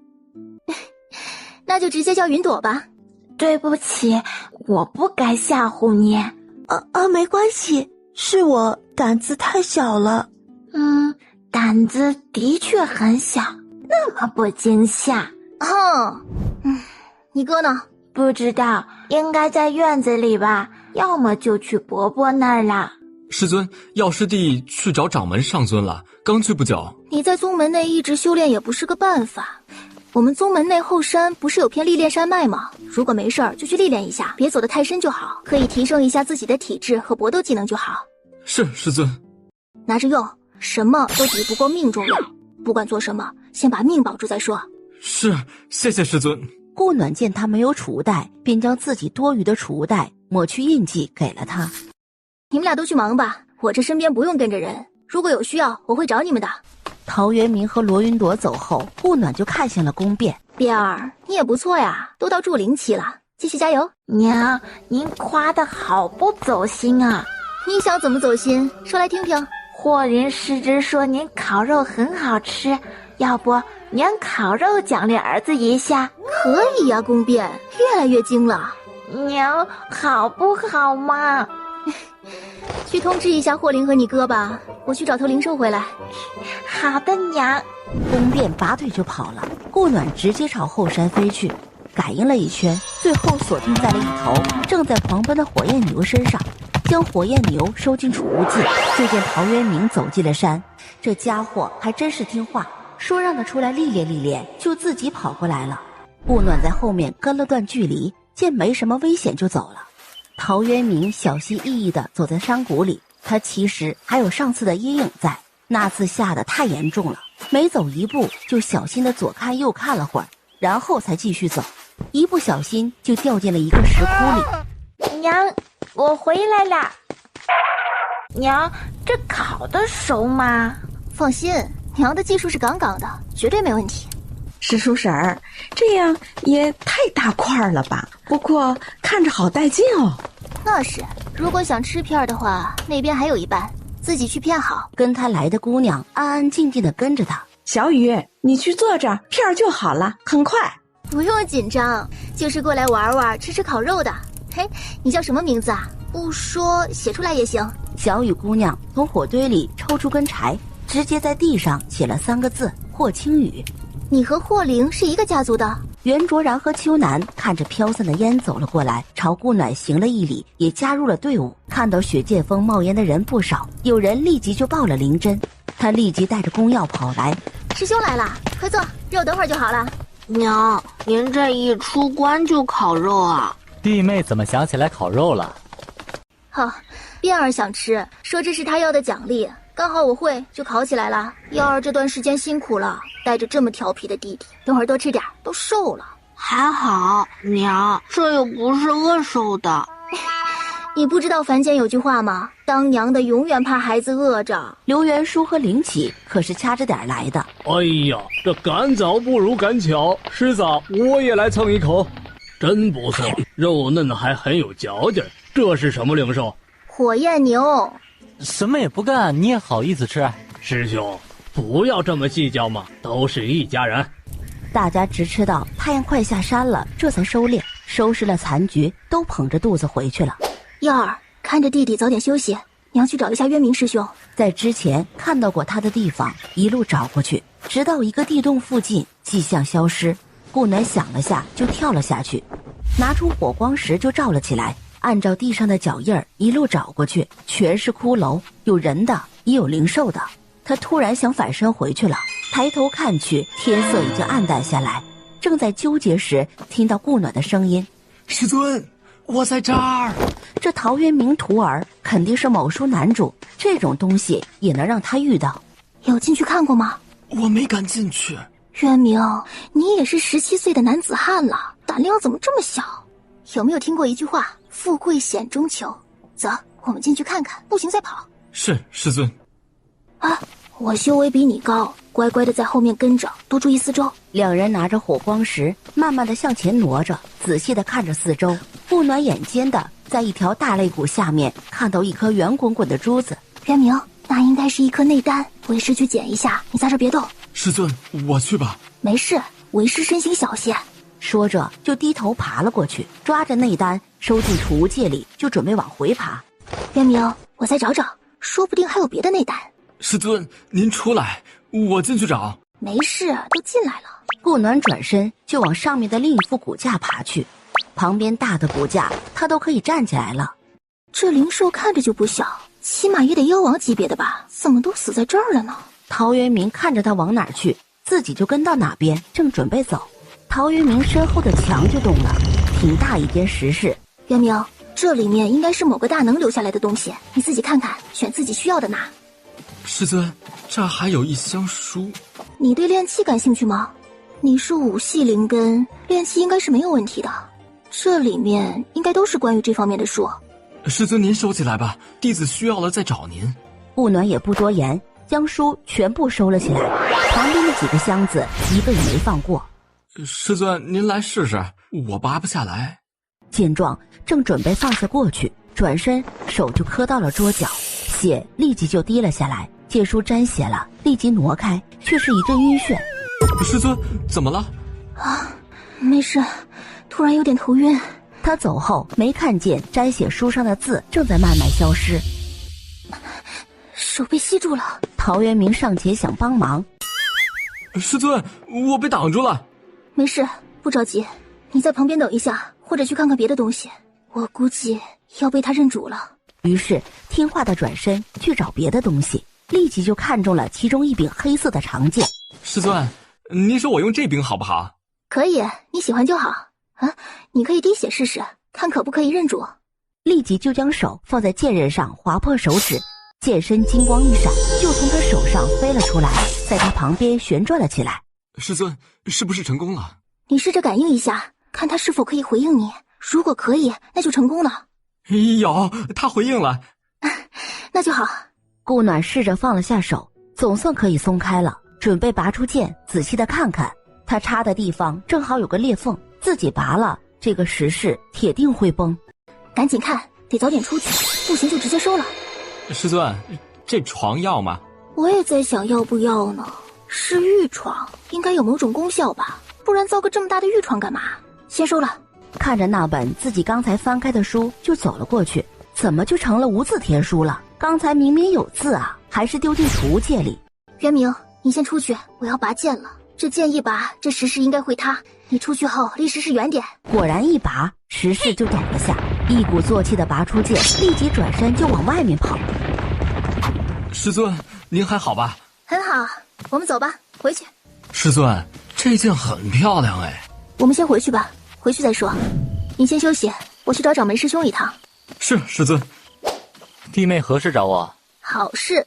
那就直接叫云朵吧。对不起，我不该吓唬你。没关系，是我胆子太小了。胆子的确很小，那么不惊吓。你哥呢？不知道，应该在院子里吧，要么就去伯伯那儿了。师尊，药师弟去找掌门上尊了，刚去不久。你在宗门内一直修炼也不是个办法。我们宗门内后山不是有片历练山脉吗？如果没事儿就去历练一下，别走得太深就好，可以提升一下自己的体质和搏斗技能就好。是，师尊。拿着用，什么都比不过命重要。不管做什么，先把命保住再说。是，谢谢师尊。顾暖见他没有储物袋，便将自己多余的储物袋抹去印记给了他。你们俩都去忙吧，我这身边不用跟着人，如果有需要我会找你们的。陶渊明和罗云朵走后，顾暖就看向了宫变。变儿，你也不错呀，都到筑灵期了，继续加油。娘，您夸得好不走心啊。你想怎么走心？说来听听。霍人师侄说您烤肉很好吃，要不娘烤肉奖励儿子一下？可以呀，宫变，越来越精了。娘，好不好嘛？去通知一下霍灵和你哥吧，我去找头灵兽回来。好的，娘。宫变拔腿就跑了，顾暖直接朝后山飞去，感应了一圈，最后锁定在了一头正在狂奔的火焰牛身上。将火焰牛收进储物镜。就见陶渊明走进了山，这家伙还真是听话，说让他出来历练历练，就自己跑过来了。顾暖在后面跟了段距离，见没什么危险就走了。陶渊明小心翼翼地走在山谷里，他其实还有上次的阴影在，那次吓得太严重了，每走一步就小心地左看右看了会儿，然后才继续走，一不小心就掉进了一个石窟里。娘，我回来啦。娘，这烤的熟吗？放心，娘的技术是杠杠的，绝对没问题。石叔婶儿，这样也太大块了吧？不过看着好带劲哦。那是，如果想吃片的话，那边还有一半，自己去片好。跟他来的姑娘安安静静地跟着他。小雨，你去坐着，片儿就好了，很快。不用紧张，就是过来玩玩，吃吃烤肉的。嘿，你叫什么名字啊？不说写出来也行。小雨姑娘从火堆里抽出根柴，直接在地上写了3个字：霍青雨。你和霍灵是一个家族的？袁卓然和秋楠看着飘散的烟走了过来，朝顾暖行了一礼，也加入了队伍。看到雪剑锋冒烟的人不少，有人立即就报了灵针。他立即带着公药跑来：师兄来了，快坐，肉等会儿就好了。娘，您这一出关就烤肉啊？弟妹怎么想起来烤肉了？好，辫儿想吃，说这是他要的奖励，刚好我会，就烤起来了。幺儿这段时间辛苦了，带着这么调皮的弟弟，等会儿多吃点，都瘦了。还好，娘，这又不是饿瘦的。你不知道凡间有句话吗？当娘的永远怕孩子饿着。刘元书和林启可是掐着点来的。哎呀，这赶早不如赶巧，师嫂，我也来蹭一口。真不错，肉嫩还很有嚼劲儿。这是什么灵兽？火焰牛。什么也不干，你也好意思吃？师兄，不要这么计较嘛，都是一家人。大家直吃到太阳快下山了，这才收敛，收拾了残局，都捧着肚子回去了。耀儿，看着弟弟早点休息，娘去找一下渊明师兄。在之前看到过他的地方，一路找过去，直到一个地洞附近，迹象消失。顾暖想了下，就跳了下去，拿出火光石就照了起来。按照地上的脚印儿一路找过去，全是骷髅，有人的，也有灵兽的。他突然想反身回去了，抬头看去，天色已经暗淡下来。正在纠结时，听到顾暖的声音：“师尊，我在这儿。”这陶渊明徒儿肯定是某书男主，这种东西也能让他遇到。有进去看过吗？我没敢进去。渊明，你也是17岁的男子汉了，胆量怎么这么小？有没有听过一句话？富贵险中求。走，我们进去看看，不行再跑。是，师尊。啊，我修为比你高，乖乖的在后面跟着，多注意四周。两人拿着火光石，慢慢的向前挪着，仔细的看着四周。顾暖眼尖的在一条大肋骨下面看到一颗圆滚滚的珠子。渊明，那应该是一颗内丹，为师去捡一下，你在这别动。师尊，我去吧。没事，为师身形小些。说着就低头爬了过去，抓着内丹收进储物戒里，就准备往回爬。渊明，我再找找，说不定还有别的内丹。师尊，您出来，我进去找。没事，都进来了。顾暖转身就往上面的另一副骨架爬去，旁边大的骨架他都可以站起来了。这灵兽看着就不小，起码也得妖王级别的吧？怎么都死在这儿了呢？陶渊明看着他往哪儿去，自己就跟到哪边，正准备走。陶渊明身后的墙就动了，挺大一间石室。渊明，这里面应该是某个大能留下来的东西，你自己看看，选自己需要的拿。师尊，这儿还有一箱书。你对炼器感兴趣吗？你是5系灵根，炼器应该是没有问题的。这里面应该都是关于这方面的书。师尊您收起来吧，弟子需要了再找您。顾暖也不多言，将书全部收了起来，旁边的几个箱子一个也没放过。师尊您来试试，我拔不下来。见状正准备放下过去，转身手就磕到了桌角，血立即就滴了下来。见书沾血了，立即挪开，却是一阵晕眩。师尊怎么了？啊，没事，突然有点头晕。他走后没看见沾血书上的字正在慢慢消失，手被吸住了。陶渊明上前想帮忙。师尊，我被挡住了。没事，不着急，你在旁边等一下，或者去看看别的东西。我估计要被他认主了。于是听话的转身去找别的东西，立即就看中了其中一柄黑色的长剑。师尊，您说我用这柄好不好？可以，你喜欢就好。啊，你可以滴血试试，看可不可以认主。立即就将手放在剑刃上，划破手指，剑身金光一闪，就从他手上飞了出来，在他旁边旋转了起来。师尊，是不是成功了？你试着感应一下，看他是否可以回应你。如果可以，那就成功了。有，他回应了。那就好。顾暖试着放了下手，总算可以松开了，准备拔出剑，仔细的看看。他插的地方正好有个裂缝，自己拔了，这个石室铁定会崩。赶紧看，得早点出去，不行就直接收了。师尊，这床要吗？我也在想要不要呢。是玉床，应该有某种功效吧，不然造个这么大的玉床干嘛？先收了。看着那本自己刚才翻开的书就走了过去，怎么就成了无字天书了？刚才明明有字啊，还是丢进储物戒里。渊明，你先出去，我要拔剑了。这剑一拔，这石室应该会塌。你出去后离石室远点。果然一拔，石室就倒了下，一鼓作气的拔出剑，立即转身就往外面跑。师尊，您还好吧？很好，我们走吧，回去。师尊，这剑很漂亮哎。我们先回去吧，回去再说。你先休息，我去找掌门师兄一趟。是，师尊。弟妹何事找我？好事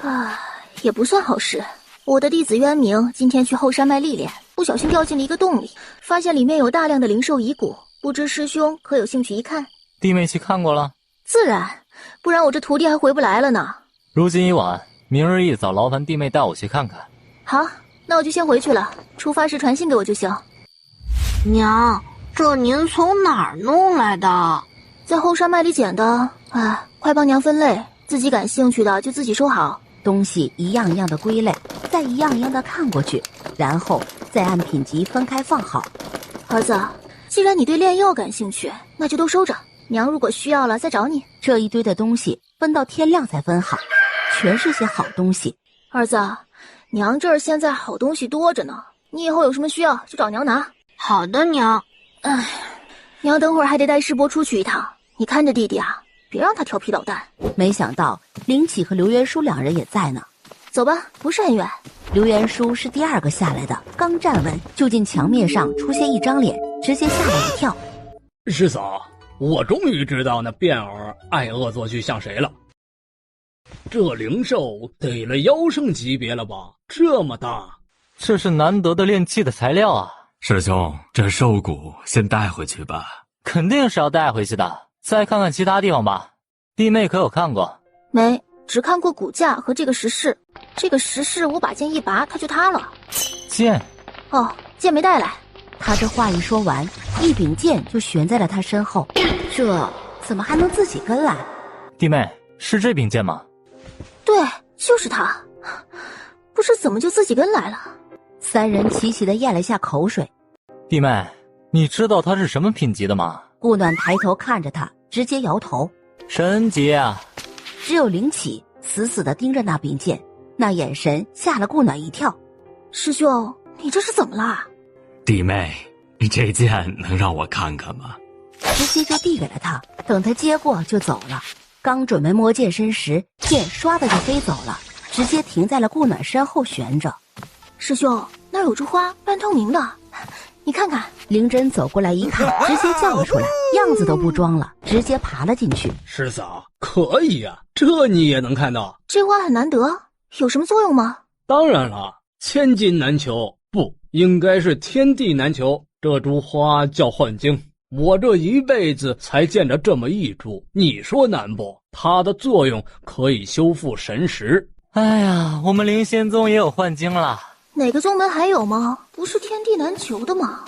啊，也不算好事。我的弟子渊明今天去后山脉历练，不小心掉进了一个洞里，发现里面有大量的灵兽遗骨，不知师兄可有兴趣一看？弟妹去看过了？自然，不然我这徒弟还回不来了呢。如今已晚，明日一早劳烦弟妹带我去看看。好，那我就先回去了，出发时传信给我就行。娘，这您从哪儿弄来的？在后山脉里捡的。哎，快帮娘分类，自己感兴趣的就自己收好。东西一样一样的归类，再一样一样的看过去，然后再按品级分开放好。儿子，既然你对炼药感兴趣，那就都收着，娘如果需要了再找你。这一堆的东西分到天亮才分好，全是些好东西。儿子，娘这儿现在好东西多着呢，你以后有什么需要就找娘拿。好的，娘。哎，娘等会儿还得带师伯出去一趟，你看着弟弟啊，别让他调皮捣蛋。没想到林启和刘元书两人也在呢。走吧，不是很远。刘元书是第二个下来的，刚站稳，就见墙面上出现一张脸，直接吓了一跳。师嫂，我终于知道那卞儿爱恶作剧像谁了。这灵兽得了妖圣级别了吧？这么大，这是难得的炼器的材料啊！师兄，这兽骨先带回去吧。肯定是要带回去的。再看看其他地方吧。弟妹可有看过？没，只看过骨架和这个石室。这个石室我把剑一拔，它就塌了。剑？哦，剑没带来。他这话一说完，一柄剑就悬在了他身后。这怎么还能自己跟来？弟妹，是这柄剑吗？对，就是它。不知怎么就自己跟来了。三人齐齐地咽了下口水。弟妹，你知道它是什么品级的吗？顾暖抬头看着他，直接摇头。神级啊！只有林启死死地盯着那柄剑，那眼神吓了顾暖一跳。师兄，你这是怎么了？弟妹，这剑能让我看看吗？直接就递给了他，等他接过就走了。刚准备摸剑身时，剑唰的就飞走了，直接停在了顾暖身后悬着。师兄，那儿有株花，半透明的，你看看。灵真走过来一看，直接叫了出来，样子都不装了，直接爬了进去。师嫂，可以啊，这你也能看到？这花很难得，有什么作用吗？当然了，千金难求，不，应该是天地难求。这株花叫幻晶，我这一辈子才见着这么一株，你说难不？它的作用可以修复神识。哎呀，我们灵仙宗也有幻晶了。哪个宗门还有吗？不是天地难求的吗？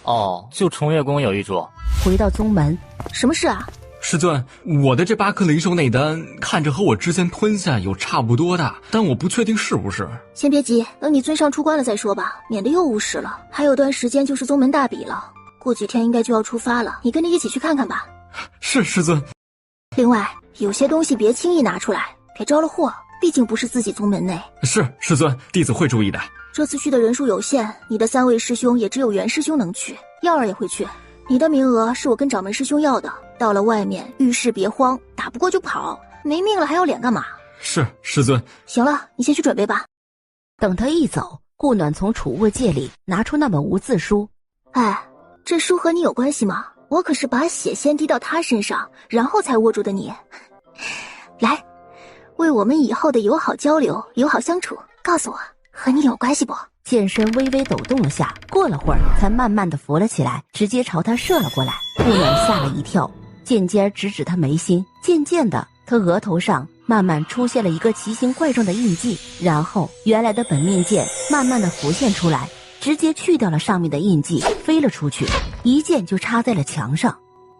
哦，就崇月宫有一株。回到宗门，什么事啊？师尊，我的这8颗灵兽内丹看着和我之前吞下有差不多大，但我不确定是不是。先别急，等你尊上出关了再说吧，免得又误事了。还有段时间就是宗门大比了，过几天应该就要出发了，你跟着一起去看看吧。是，师尊。另外，有些东西别轻易拿出来，别招了祸，毕竟不是自己宗门内。是，师尊，弟子会注意的。这次去的人数有限，你的3位师兄也只有袁师兄能去，耀儿也会去。你的名额是我跟掌门师兄要的，到了外面遇事别慌，打不过就跑，没命了还要脸干嘛？是，师尊。行了，你先去准备吧。等他一走，顾暖从储物戒里拿出那本无字书。哎，这书和你有关系吗？我可是把血先滴到他身上，然后才握住的你。来，为我们以后的友好交流、友好相处，告诉我和你有关系不？剑身微微抖动了下，过了会儿才慢慢的浮了起来，直接朝他射了过来。顾暖吓了一跳，剑尖直指他眉心，渐渐的他额头上慢慢出现了一个奇形怪状的印记，然后原来的本命剑慢慢的浮现出来，直接去掉了上面的印记，飞了出去，一剑就插在了墙上。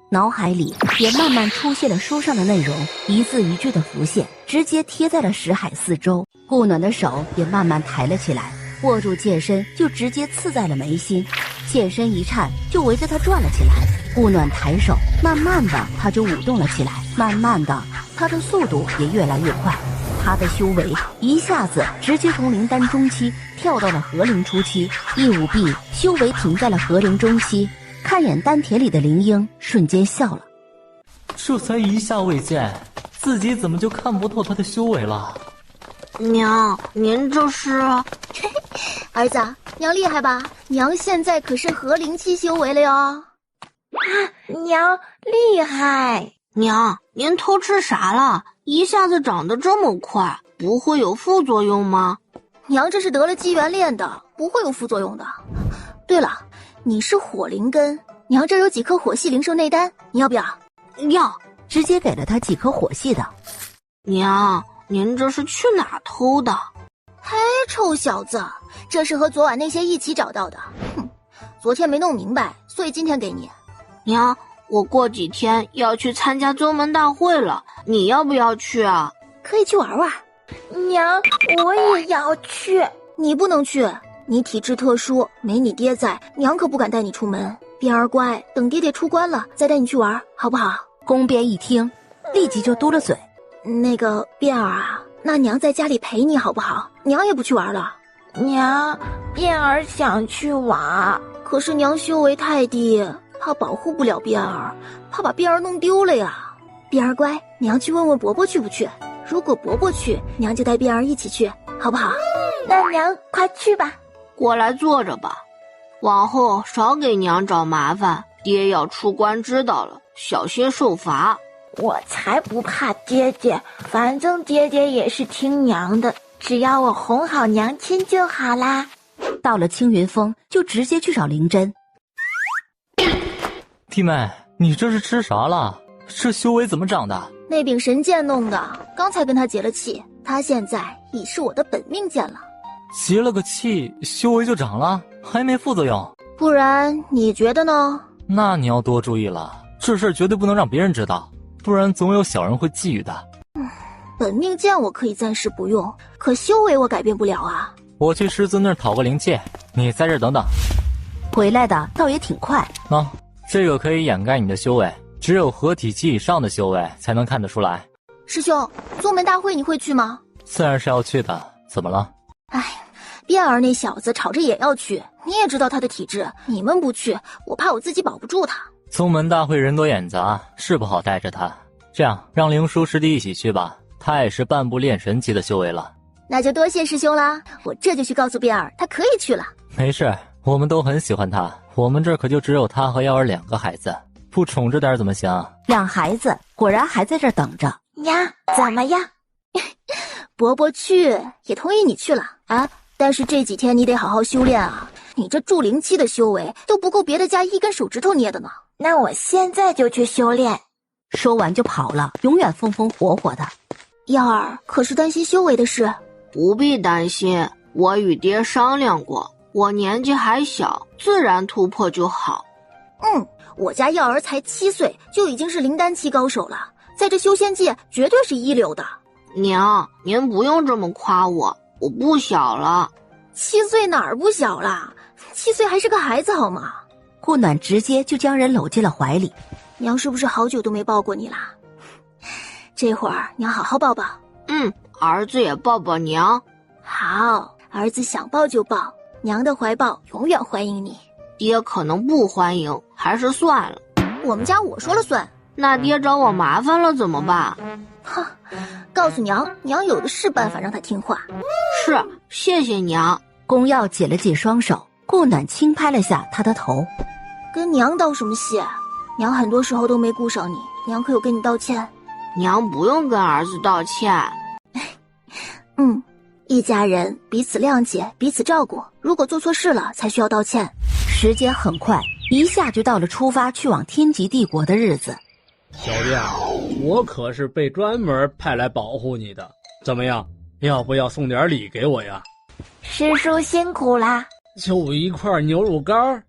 脑海里也慢慢出现了书上的内容，一字一句的浮现，直接贴在了识海四周。顾暖的手也慢慢抬了起来，握住剑身就直接刺在了眉心，剑身一颤就围着他转了起来。顾暖抬手，慢慢的他就舞动了起来，慢慢的他的速度也越来越快，他的修为一下子直接从灵丹中期跳到了合灵初期，一舞臂修为停在了合灵中期。看眼丹田里的灵婴，瞬间笑了。这才一下未见，自己怎么就看不透他的修为了？娘，您这是？儿子，娘厉害吧？娘现在可是合灵期修为了哟。啊，娘厉害！娘，您偷吃啥了？一下子长得这么快，不会有副作用吗？娘这是得了机缘练的，不会有副作用的。对了，你是火灵根，娘这有几颗火系灵兽内丹，你要不要？要，直接给了他几颗火系的。娘，您这是去哪偷的？嘿，臭小子，这是和昨晚那些一起找到的。哼，昨天没弄明白，所以今天给你。娘，我过几天要去参加宗门大会了，你要不要去啊？可以去玩玩。娘，我也要去。你不能去，你体质特殊，没你爹在，娘可不敢带你出门。边儿乖，等爹爹出关了再带你去玩，好不好？宫边一听，立即就嘟了嘴。那个边儿啊，那娘在家里陪你好不好？娘也不去玩了。娘，边儿想去玩，可是娘修为太低，怕保护不了边儿，怕把边儿弄丢了呀。边儿乖，娘去问问伯伯去不去。如果伯伯去，娘就带边儿一起去，好不好？那娘快去吧。过来坐着吧，往后少给娘找麻烦，爹要出关知道了，小心受罚。我才不怕爹爹，反正爹爹也是听娘的，只要我哄好娘亲就好啦。到了青云峰，就直接去找灵真。弟妹，你这是吃啥了？这修为怎么长的？那柄神剑弄的，刚才跟他结了气，他现在已是我的本命剑了。结了个气，修为就长了，还没副作用？不然你觉得呢？那你要多注意了，这事绝对不能让别人知道，不然总有小人会觊觎的。本命剑我可以暂时不用，可修为我改变不了啊。我去师尊那儿讨个灵戒，你在这儿等等。回来的倒也挺快。这个可以掩盖你的修为，只有合体期以上的修为才能看得出来。师兄，宗门大会你会去吗？自然是要去的，怎么了？哎，边儿那小子吵着也要去，你也知道他的体质，你们不去，我怕我自己保不住他。宗门大会人多眼杂，是不好带着他。这样，让灵叔师弟一起去吧，他也是半步炼神级的修为了。那就多谢师兄啦，我这就去告诉边儿，他可以去了。没事，我们都很喜欢他，我们这儿可就只有他和幺儿2个孩子，不宠着点怎么行？2孩子果然还在这儿等着。娘，怎么样？伯伯去也同意你去了啊，但是这几天你得好好修炼啊，你这筑灵期的修为都不够别的家1根手指头捏的呢。那我现在就去修炼。说完就跑了，永远风风火火的。幺儿可是担心修为的事？不必担心，我与爹商量过，我年纪还小，自然突破就好。我家幺儿才7岁就已经是灵丹期高手了，在这修仙界绝对是一流的。娘，您不用这么夸我，我不小了。7岁哪儿不小啦？7岁还是个孩子好吗？顾暖直接就将人搂进了怀里。娘是不是好久都没抱过你啦？这会儿娘好好抱抱。儿子也抱抱娘。好，儿子想抱就抱，娘的怀抱永远欢迎你。爹可能不欢迎，还是算了。我们家我说了算。那爹找我麻烦了怎么办？哼，告诉娘，娘有的是办法让他听话。是，谢谢娘。宫耀解了解双手，顾暖轻拍了下他的头。跟娘道什么谢？娘很多时候都没顾上你，娘可有跟你道歉？娘不用跟儿子道歉。一家人彼此谅解，彼此照顾。如果做错事了，才需要道歉。时间很快，一下就到了出发去往天极帝国的日子。小弟，我可是被专门派来保护你的，怎么样？要不要送点礼给我呀？师叔辛苦啦！就一块牛肉干？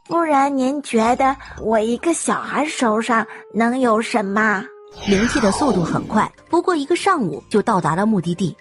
不然您觉得我一个小孩手上能有什么？灵气的速度很快，不过1个上午就到达了目的地。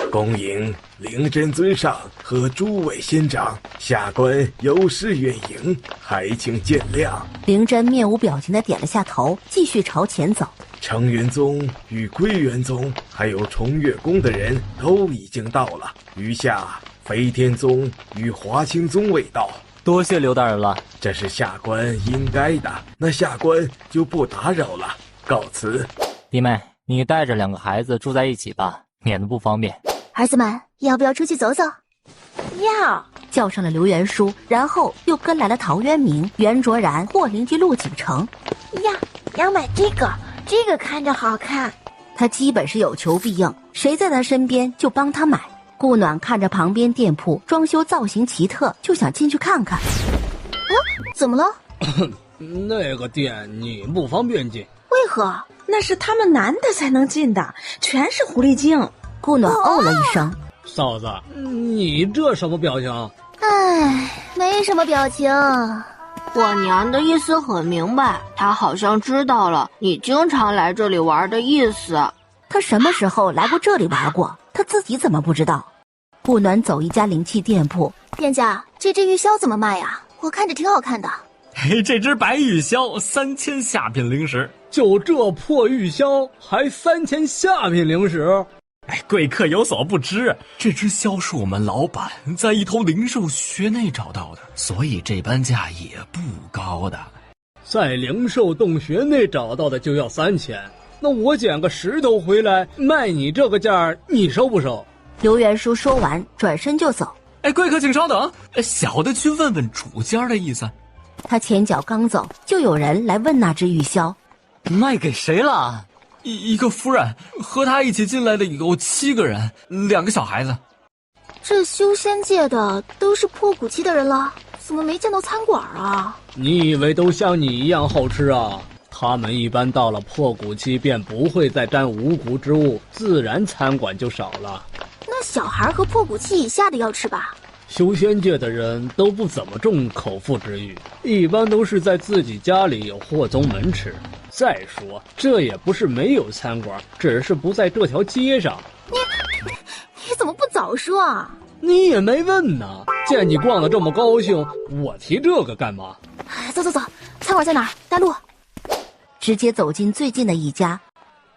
恭迎灵真尊上和诸位仙长，下官有失远迎，还请见谅。灵真面无表情地点了下头，继续朝前走。承元宗与归元宗还有重月宫的人都已经到了，余下飞天宗与华清宗未到。多谢刘大人了，这是下官应该的，那下官就不打扰了，告辞。弟妹，你带着2个孩子住在一起吧，免得不方便。孩子们，要不要出去走走？要。叫上了刘元书，然后又跟来了陶渊明、袁卓然、霍灵及陆景成。呀，要买这个看着好看。他基本是有求必应，谁在他身边就帮他买。顾暖看着旁边店铺装修造型奇特，就想进去看看。怎么了？那个店你不方便进。为何？那是他们男的才能进的，全是狐狸精。顾暖哦了一声。嫂子，你这什么表情？唉，没什么表情。我娘的意思很明白，她好像知道了你经常来这里玩的意思。他什么时候来过这里玩过？他自己怎么不知道？顾暖走一家灵气店铺，店家，这只玉箫怎么卖呀？我看着挺好看的。嘿，这只白玉箫3000下品灵石，就这破玉箫还3000下品灵石？哎，贵客有所不知，这只箫是我们老板在一头灵兽穴内找到的，所以这般价也不高的。在灵兽洞穴内找到的就要3000，那我捡个石头回来卖你这个价，你收不收？刘元书说完，转身就走。哎，贵客请稍等，小的去问问主家的意思。他前脚刚走，就有人来问那只玉箫，卖给谁了？一个夫人，和她一起进来的有7个人，2个小孩子。这修仙界的都是破骨期的人了，怎么没见到餐馆啊？你以为都像你一样好吃啊？他们一般到了破骨期便不会再沾五谷之物，自然餐馆就少了。那小孩和破骨期以下的要吃吧？修仙界的人都不怎么重口腹之欲，一般都是在自己家里有或宗门吃。再说，这也不是没有餐馆，只是不在这条街上。你怎么不早说啊？你也没问呢。见你逛得这么高兴，我提这个干嘛？走，餐馆在哪儿？带路。直接走进最近的一家。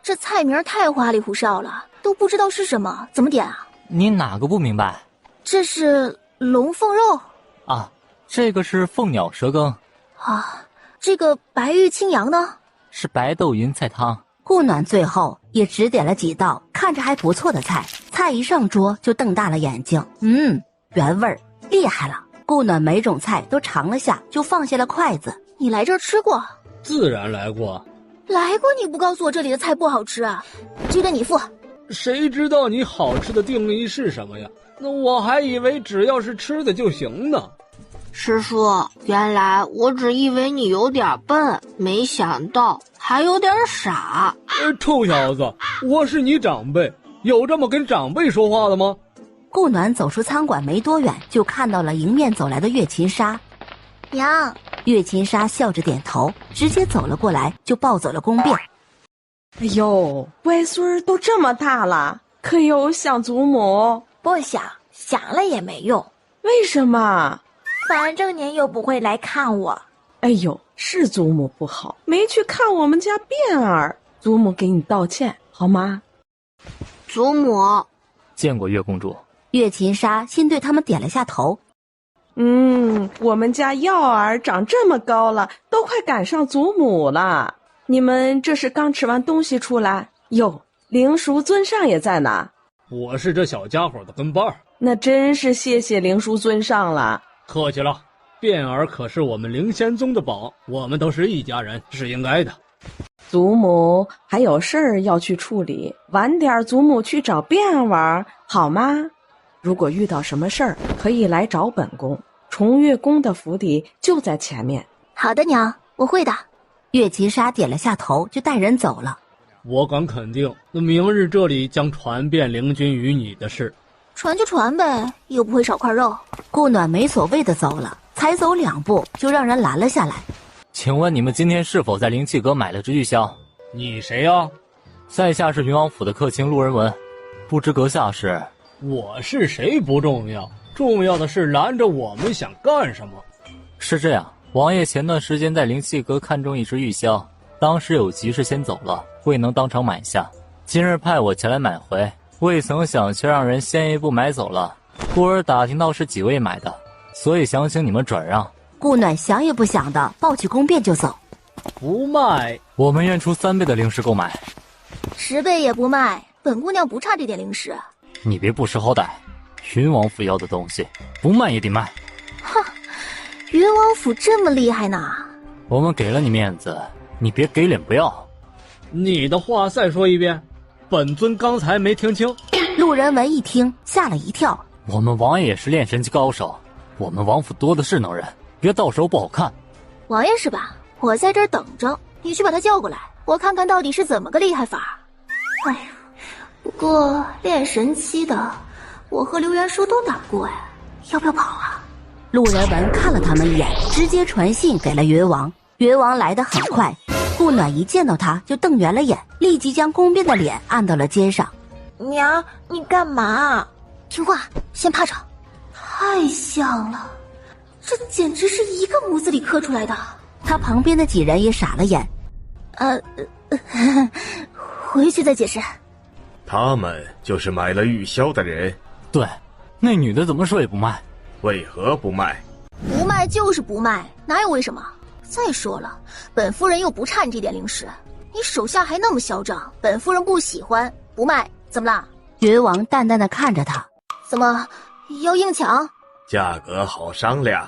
这菜名太花里胡哨了，都不知道是什么，怎么点啊？你哪个不明白？这是龙凤肉啊，这个是凤鸟蛇羹啊，这个白玉清扬呢？是白豆云菜汤。顾暖最后也只点了几道看着还不错的菜，菜一上桌就瞪大了眼睛。原味儿，厉害了。顾暖每种菜都尝了下，就放下了筷子。你来这儿吃过？自然来过。来过你不告诉我这里的菜不好吃啊？这个你付。谁知道你好吃的定义是什么呀？那我还以为只要是吃的就行呢。师叔，原来我只以为你有点笨，没想到还有点傻。臭小子，我是你长辈，有这么跟长辈说话的吗？顾暖走出餐馆没多远，就看到了迎面走来的月琴莎。娘。月琴莎笑着点头，直接走了过来，就抱走了宫变。哎呦，外孙都这么大了，可有想祖母？不想，想了也没用。为什么？反正您又不会来看我。哎呦，是祖母不好，没去看我们家变儿，祖母给你道歉好吗？祖母。见过月公主。月琴莎先对他们点了下头。我们家耀儿长这么高了，都快赶上祖母了。你们这是刚吃完东西出来？哟，灵叔尊上也在呢。我是这小家伙的跟班儿。那真是谢谢灵叔尊上了。客气了，卞儿可是我们灵仙宗的宝，我们都是一家人，是应该的。祖母还有事儿要去处理，晚点祖母去找卞儿好吗？如果遇到什么事儿，可以来找本宫。重月宫的府邸就在前面。好的，娘，我会的。月吉沙点了下头，就带人走了。我敢肯定，那明日这里将传遍灵君与你的事。传就传呗，又不会少块肉。顾暖没所谓的走了，才走2步就让人拦了下来。请问你们今天是否在灵气阁买了只玉箫？你谁呀？在下是云王府的客卿陆人文，不知阁下是？我是谁不重要，重要的是拦着我们想干什么。是这样，王爷前段时间在灵气阁看中一只玉箫，当时有急事先走了，未能当场买下。今日派我前来买回，未曾想却让人先一步买走了。故而打听到是几位买的，所以想请你们转让。顾暖想也不想的抱起宫便就走。不卖，我们愿出3倍的灵石购买。10倍也不卖，本姑娘不差这点灵石。你别不识好歹，云王府要的东西不卖也得卖。哼，云王府这么厉害呢？我们给了你面子，你别给脸不要。你的话再说一遍，本尊刚才没听清。陆人文一听吓了一跳。我们王爷也是炼神级高手，我们王府多的是能人，别到时候不好看。王爷是吧？我在这儿等着，你去把他叫过来，我看看到底是怎么个厉害法。哎呀，不过炼神期的，我和刘元叔都打过呀，要不要跑啊？陆人文看了他们一眼，直接传信给了云王。云王来得很快，顾暖一见到他就瞪圆了眼，立即将宫边的脸按到了肩上。娘，你干嘛？听话，先趴着。太像了，这简直是一个模子里刻出来的。他旁边的几人也傻了眼。回去再解释。他们就是买了玉箫的人。对，那女的怎么说也不卖？为何不卖？不卖就是不卖，哪有为什么？再说了，本夫人又不差你这点灵石，你手下还那么嚣张，本夫人不喜欢，不卖，怎么啦？云王淡淡的看着他。怎么要硬抢？价格好商量。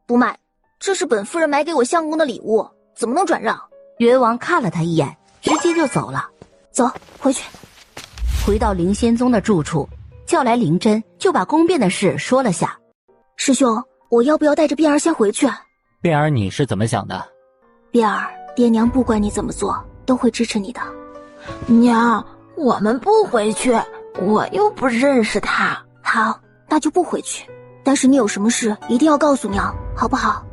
不卖，这是本夫人买给我相公的礼物，怎么能转让？云王看了他一眼，直接就走了。走，回去。回到灵仙宗的住处，叫来灵真，就把宫变的事说了下。师兄，我要不要带着卞儿先回去？卞儿，你是怎么想的？卞儿，爹娘不管你怎么做，都会支持你的。娘，我们不回去，我又不认识他。好，那就不回去。但是你有什么事一定要告诉娘，好不好？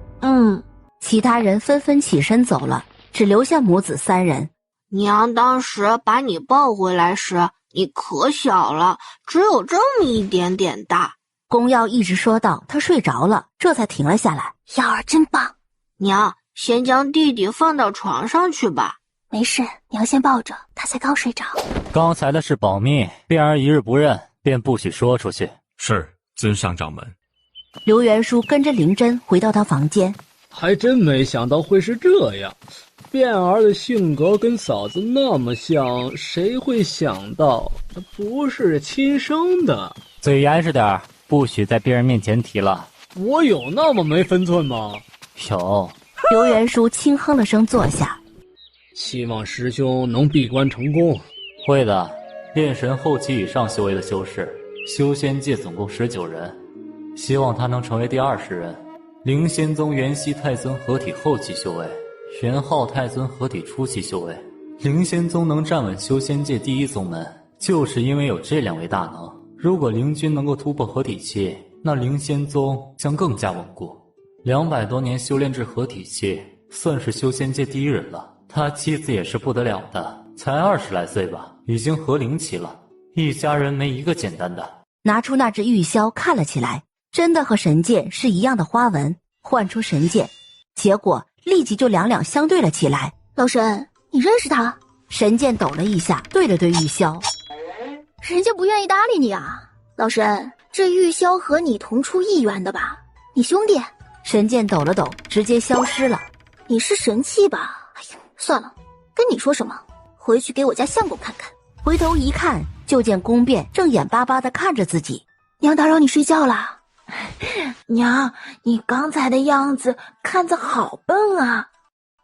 其他人纷纷起身走了，只留下母子3人。娘当时把你抱回来时，你可小了，只有这么一点点大。宫耀一直说到他睡着了，这才停了下来。耀儿真棒。娘，先将弟弟放到床上去吧。没事，娘先抱着，他才刚睡着。刚才的事保密，卞儿一日不认，便不许说出去。是，尊上掌门。刘元叔跟着灵真回到他房间。还真没想到会是这样，卞儿的性格跟嫂子那么像，谁会想到她不是亲生的？嘴严实点，不许在别人面前提了。我有那么没分寸吗？有。刘元叔轻哼了声坐下。希望师兄能闭关成功。会的，炼神后期以上修为的修士，修仙界总共19人，希望他能成为第20人。灵仙宗元熙太尊合体后期修为，玄昊太尊合体初期修为。灵仙宗能站稳修仙界第1宗门，就是因为有这2位大能。如果灵君能够突破合体期，那灵仙宗将更加稳固。200多年修炼至合体期，算是修仙界第1人了。他妻子也是不得了的，才20来岁吧，已经合灵期了。一家人没一个简单的。拿出那只玉箫看了起来，真的和神剑是一样的花纹。唤出神剑，结果立即就两相对了起来。老神，你认识他？神剑抖了一下，对了对玉箫。人家不愿意搭理你啊。老神，这玉箫和你同出一源的吧？你兄弟？神剑抖了抖，直接消失了。你是神器吧？哎呀，算了，跟你说什么？回去给我家相公看看。回头一看，就见宫变正眼巴巴地看着自己。娘打扰你睡觉了。娘，你刚才的样子看着好笨啊！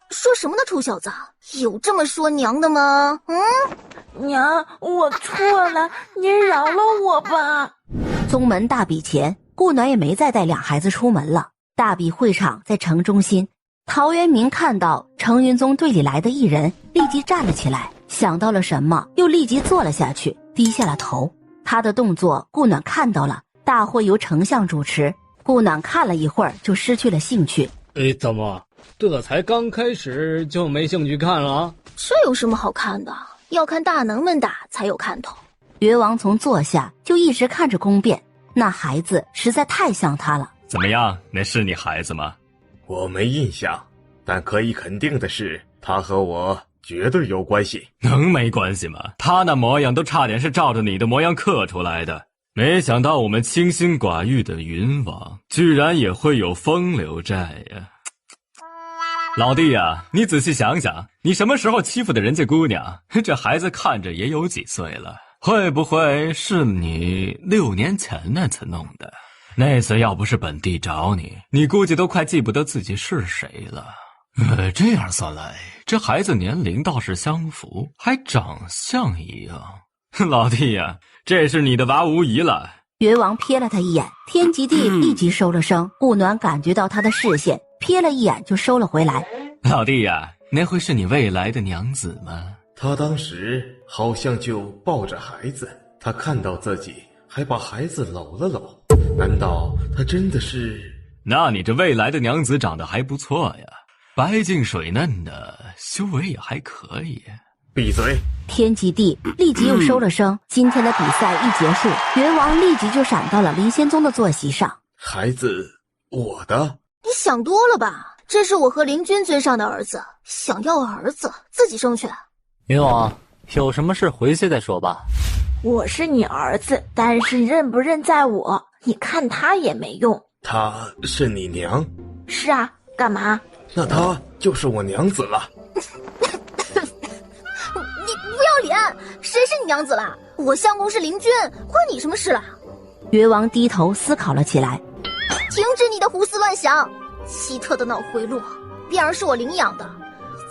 说什么呢，臭小子！有这么说娘的吗？娘，我错了，您饶了我吧。宗门大比前，顾暖也没再带俩孩子出门了。大比会场在城中心，陶渊明看到程云宗队里来的一人，立即站了起来，想到了什么，又立即坐了下去，低下了头。他的动作顾暖看到了。大会由丞相主持，顾暖看了一会儿就失去了兴趣。怎么这才刚开始就没兴趣看了？这有什么好看的？要看大能们打才有看头。越王从坐下就一直看着宫变，那孩子实在太像他了。怎么样，那是你孩子吗？我没印象，但可以肯定的是，他和我绝对有关系。能没关系吗？他那模样都差点是照着你的模样刻出来的。没想到我们清心寡欲的云王，居然也会有风流债呀！老弟呀，你仔细想想，你什么时候欺负的人家姑娘？这孩子看着也有几岁了，会不会是你6年前那次弄的？那次要不是本地找你，你估计都快记不得自己是谁了。这样算来，这孩子年龄倒是相符，还长相一样。老弟呀，这是你的娃无疑了。越王瞥了他一眼，天极地立即收了声。顾暖感觉到他的视线，瞥了一眼就收了回来。老弟呀，那会是你未来的娘子吗？他当时好像就抱着孩子，他看到自己还把孩子搂了搂，难道他真的是？那你这未来的娘子长得还不错呀，白净水嫩的，修为也还可以。闭嘴！天极地立即又收了声。今天的比赛一结束，越王立即就闪到了林仙宗的坐席上。孩子，我的？你想多了吧？这是我和林君尊上的儿子，想要儿子自己生去。云王，有什么事回去再说吧。我是你儿子，但是认不认在我，你看他也没用。她是你娘？是啊，干嘛？那她就是我娘子了。不要脸！谁是你娘子了？我相公是林君，关你什么事了？越王低头思考了起来。停止你的胡思乱想！奇特的脑回路，变儿是我领养的。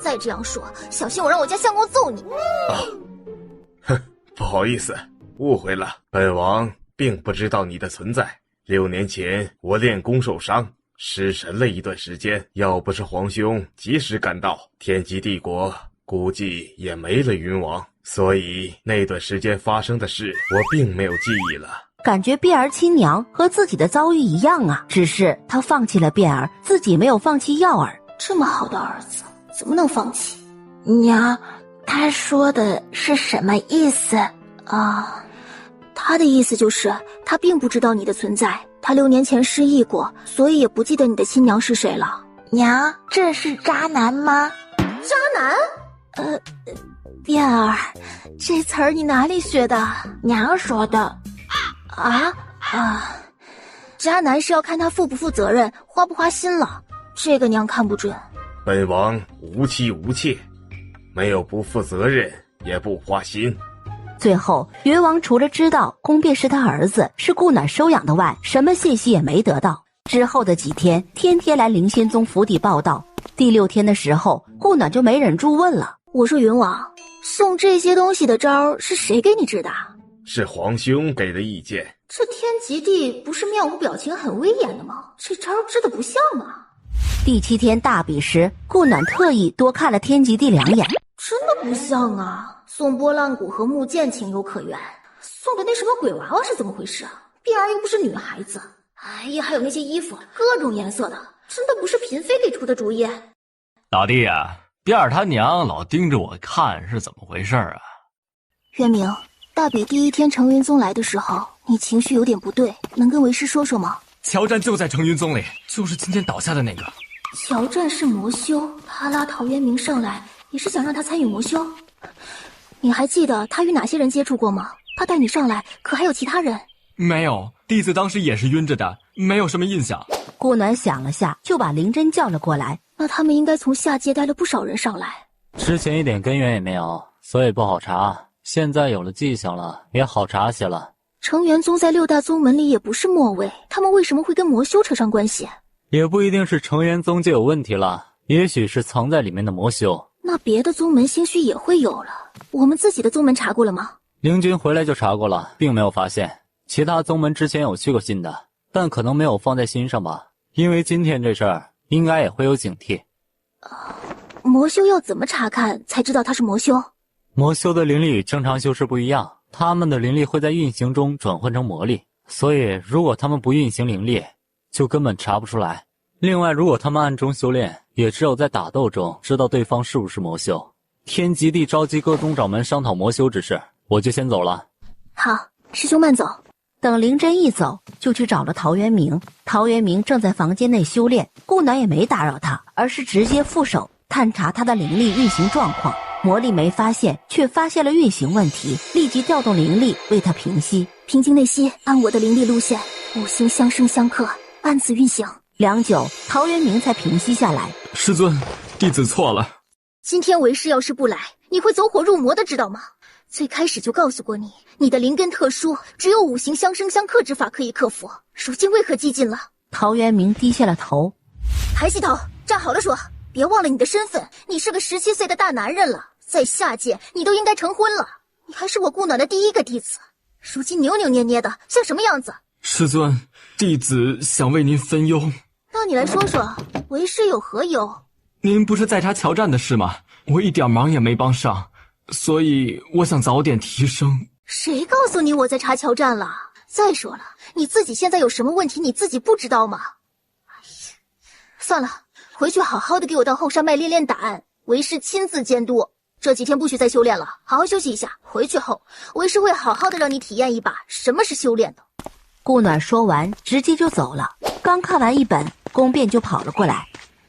再这样说，小心我让我家相公揍你！不好意思，误会了。本王并不知道你的存在。6年前我练功受伤，失神了一段时间。要不是皇兄及时赶到，天极帝国估计也没了云王。所以那段时间发生的事，我并没有记忆了。感觉变儿亲娘和自己的遭遇一样啊，只是他放弃了变儿，自己没有放弃耀儿。这么好的儿子，怎么能放弃？娘，他说的是什么意思啊？他的意思就是他并不知道你的存在，他6年前失忆过，所以也不记得你的亲娘是谁了。娘，这是渣男吗？渣男？变儿，这词儿你哪里学的？娘说的。渣男是要看他负不负责任，花不花心了，这个娘看不准。本王无妻无妾，没有不负责任，也不花心。最后，越王除了知道宫变是他儿子，是顾暖收养的外，什么信息也没得到。之后的几天，天天来灵仙宗府邸报道。第6天的时候，顾暖就没忍住问了：“我说云王，送这些东西的招是谁给你支的？”是皇兄给的意见。这天极地不是面无表情很威严的吗？这招支的不像啊。第7天大比时，顾暖特意多看了天极地2眼。真的不像啊！送拨浪鼓和木剑情有可原，送的那什么鬼娃娃是怎么回事啊？变儿又不是女孩子。哎呀，还有那些衣服，各种颜色的，真的不是嫔妃给出的主意。老弟呀，变儿他娘老盯着我看是怎么回事啊？渊明，大比第1天程云宗来的时候，你情绪有点不对，能跟为师说说吗？乔战就在程云宗里，就是今天倒下的那个。乔战是魔修，他拉陶渊明上来也是想让他参与魔修。你还记得他与哪些人接触过吗？他带你上来可还有其他人？没有，弟子当时也是晕着的，没有什么印象。顾暖想了下，就把灵真叫了过来。那他们应该从下界带了不少人上来。之前一点根源也没有，所以不好查。现在有了迹象了，也好查些了。成元宗在6大宗门里也不是末位，他们为什么会跟魔修扯上关系？也不一定是成元宗就有问题了，也许是藏在里面的魔修。那别的宗门兴许也会有了。我们自己的宗门查过了吗？灵君回来就查过了，并没有发现。其他宗门之前有去过新的，但可能没有放在心上吧。因为今天这事儿，应该也会有警惕。魔修要怎么查看才知道他是魔修？魔修的灵力与正常修士不一样，他们的灵力会在运行中转换成魔力，所以如果他们不运行灵力，就根本查不出来。另外，如果他们暗中修炼，也只有在打斗中知道对方是不是魔修。天极地召集各宗掌门商讨魔修之事，我就先走了。好，师兄慢走。等灵真一走，就去找了陶渊明。陶渊明正在房间内修炼，顾暖也没打扰他，而是直接副手探查他的灵力运行状况。魔力没发现，却发现了运行问题，立即调动灵力为他平息。平静内息，按我的灵力路线，五行相生相克，按此运行。良久，陶渊明才平息下来。师尊，弟子错了。今天为师要是不来，你会走火入魔的，知道吗？最开始就告诉过你，你的灵根特殊，只有五行相生相克之法可以克服。如今为何激进了？陶渊明低下了头。抬起头，站好了说，别忘了你的身份，你是个17岁的大男人了，在下界你都应该成婚了，你还是我顾暖的第一个弟子，如今扭扭捏捏的，像什么样子？师尊，弟子想为您分忧。那你来说说，为师有何忧？您不是在查乔战的事吗？我一点忙也没帮上，所以我想早点提升。谁告诉你我在查乔战了？再说了，你自己现在有什么问题，你自己不知道吗？算了，回去好好的给我到后山脉练练胆，为师亲自监督。这几天不许再修炼了，好好休息一下。回去后，为师会好好的让你体验一把什么是修炼的。顾暖说完，直接就走了。刚看完一本，宫变就跑了过来。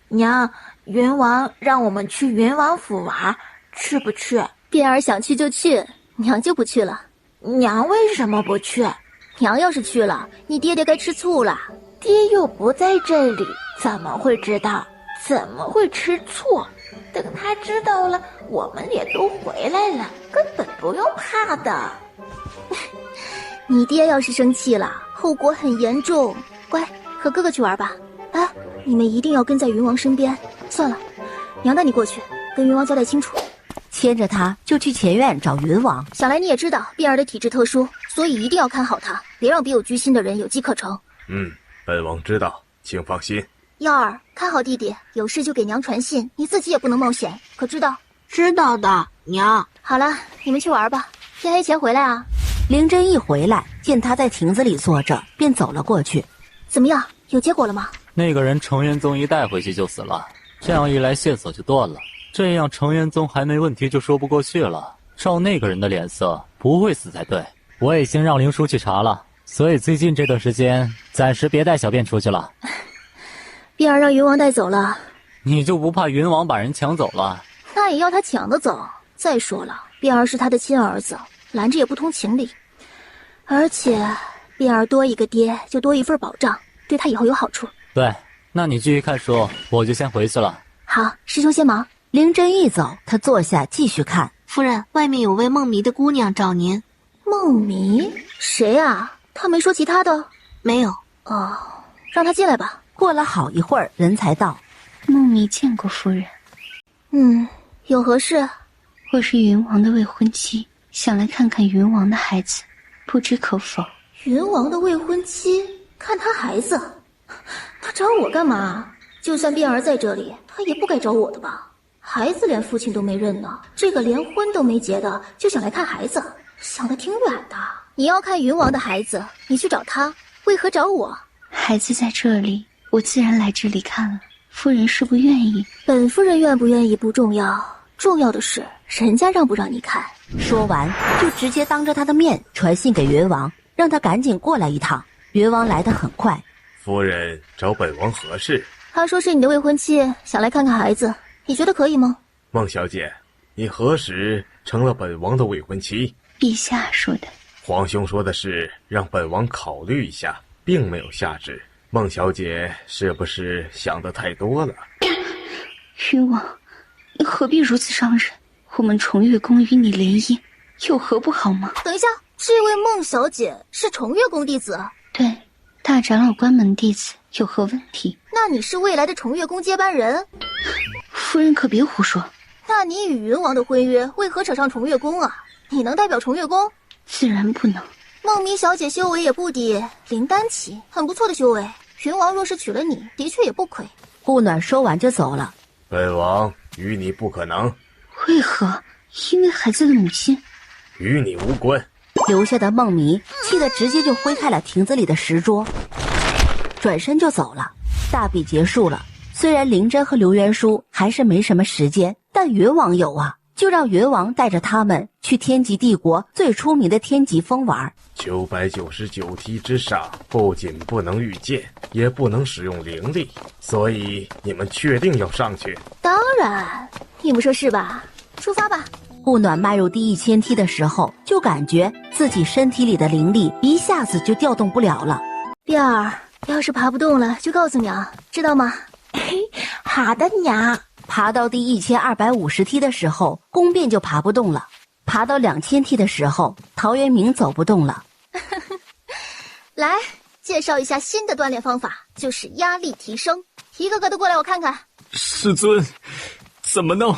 娘，云王让我们去云王府玩，去不去？变儿想去就去，娘就不去了。娘为什么不去？娘要是去了，你爹爹该吃醋了。爹又不在这里，怎么会知道？怎么会吃醋？等他知道了，我们也都回来了，根本不用怕的。你爹要是生气了，后果很严重。乖，和哥哥去玩吧。哎，你们一定要跟在云王身边。算了，娘带你过去，跟云王交代清楚。牵着他就去前院找云王。想来你也知道变儿的体质特殊，所以一定要看好他，别让别有居心的人有机可乘。本王知道，请放心。耀儿，看好弟弟，有事就给娘传信，你自己也不能冒险，可知道？知道的，娘。好了，你们去玩吧，天黑前回来啊。灵真一回来，见他在亭子里坐着，便走了过去。怎么样，有结果了吗？那个人成元宗一带回去就死了，这样一来线索就断了。这样成元宗还没问题就说不过去了。照那个人的脸色，不会死才对。我已经让灵叔去查了，所以最近这段时间暂时别带小便出去了。变儿让云王带走了，你就不怕云王把人抢走了？那也要他抢得走。再说了，变儿是他的亲儿子，拦着也不通情理。而且变儿多一个爹就多一份保障，对他以后有好处。对，那你继续看书，我就先回去了。好，师兄先忙。灵真一走，他坐下继续看。夫人，外面有位梦迷的姑娘找您。梦迷？谁啊？他没说其他的？没有。哦，让他进来吧。过了好一会儿，人才到。梦迷见过夫人。有何事？我是云王的未婚妻，想来看看云王的孩子，不知可否？云王的未婚妻？看他孩子？他找我干嘛？就算变儿在这里，他也不该找我的吧？孩子连父亲都没认呢，这个连婚都没结的就想来看孩子，想得挺远的。你要看云王的孩子，你去找他，为何找我？孩子在这里，我自然来这里看了。夫人是不愿意？本夫人愿不愿意不重要，重要的是人家让不让你看。说完就直接当着他的面传信给云王，让他赶紧过来一趟。云王来得很快。夫人找本王何事？他说是你的未婚妻，想来看看孩子，你觉得可以吗？孟小姐，你何时成了本王的未婚妻？陛下说的。皇兄说的是让本王考虑一下，并没有下旨。孟小姐是不是想得太多了？云王，你何必如此伤人？我们重月宫与你联姻，有何不好吗？等一下，这位孟小姐是重月宫弟子？对，大长老关门弟子，有何问题？那你是未来的重月宫接班人？夫人可别胡说。那你与云王的婚约为何扯上重月宫啊？你能代表重月宫？自然不能。孟迷小姐修为也不低，灵丹期，很不错的修为。云王若是娶了你，的确也不亏。顾暖说完就走了。本王与你不可能。为何？因为孩子的母亲。与你无关。留下的孟迷气得直接就挥开了亭子里的石桌，转身就走了。大比结束了，虽然灵真和刘元书还是没什么时间，但云王有啊，就让云王带着他们去天极帝国最出名的天极峰玩。999梯之上不仅不能御剑，也不能使用灵力，所以你们确定要上去？当然，你们说是吧？出发吧。顾暖迈入第1000梯的时候，就感觉自己身体里的灵力一下子就调动不了了。碧儿，要是爬不动了，就告诉娘，知道吗？好的，娘。爬到第1250梯的时候，宫变就爬不动了。爬到2000梯的时候，陶渊明走不动了。来，介绍一下新的锻炼方法，就是压力提升。一个个的过来，我看看。师尊，怎么弄？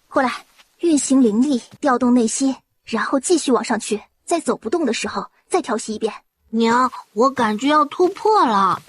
过来，运行灵力，调动内息，然后继续往上去。在走不动的时候，再调息一遍。娘，我感觉要突破了。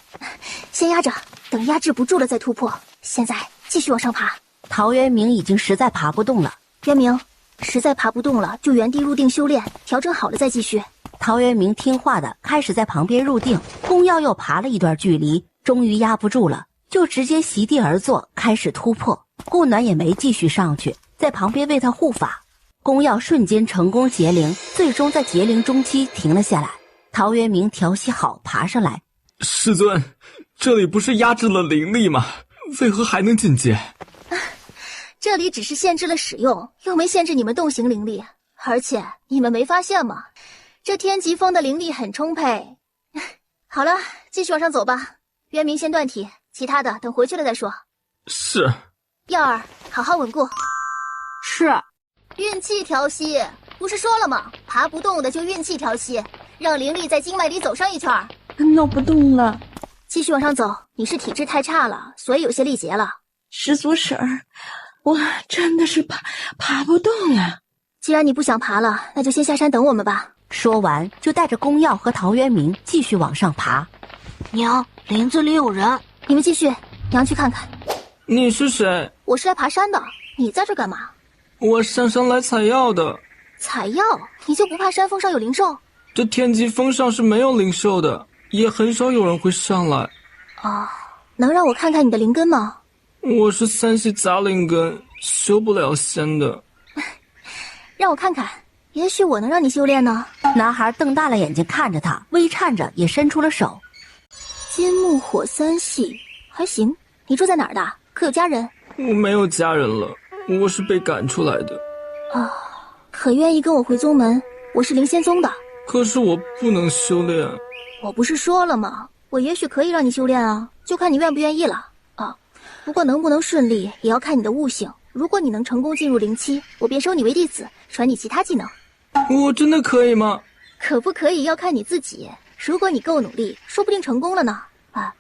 先压着，等压制不住了再突破。现在继续往上爬。陶渊明已经实在爬不动了。渊明，实在爬不动了，就原地入定修炼，调整好了再继续。陶渊明听话的开始在旁边入定。宫耀又爬了一段距离，终于压不住了，就直接席地而坐，开始突破。顾暖也没继续上去，在旁边为他护法。宫耀瞬间成功结灵，最终在结灵中期停了下来。陶渊明调息好，爬上来。师尊，这里不是压制了灵力吗？为何还能进阶？这里只是限制了使用，又没限制你们动形灵力。而且你们没发现吗？这天极峰的灵力很充沛。好了，继续往上走吧。渊明先断体，其他的等回去了再说。是。耀儿，好好稳固。是。运气调息，不是说了吗？爬不动的就运气调息，让灵力在经脉里走上一圈。弄不动了。继续往上走，你是体质太差了，所以有些力竭了。师祖婶儿，我真的是爬不动呀。既然你不想爬了，那就先下山等我们吧。说完就带着宫耀和陶渊明继续往上爬。娘，林子里有人，你们继续，娘去看看。你是谁？我是来爬山的，你在这干嘛？我上山来采药的。采药？你就不怕山峰上有灵兽？这天极峰上是没有灵兽的，也很少有人会上来。哦，能让我看看你的灵根吗？我是3系杂灵根，修不了仙的。让我看看，也许我能让你修炼呢。男孩瞪大了眼睛看着他，微颤着也伸出了手。金木火3系还行。你住在哪儿的？可有家人？我没有家人了，我是被赶出来的。啊，可愿意跟我回宗门？我是灵仙宗的。可是我不能修炼。我不是说了吗？我也许可以让你修炼啊，就看你愿不愿意了。啊，不过能不能顺利也要看你的悟性。如果你能成功进入灵期，我便收你为弟子，传你其他技能。我真的可以吗？可不可以要看你自己。如果你够努力，说不定成功了呢。啊，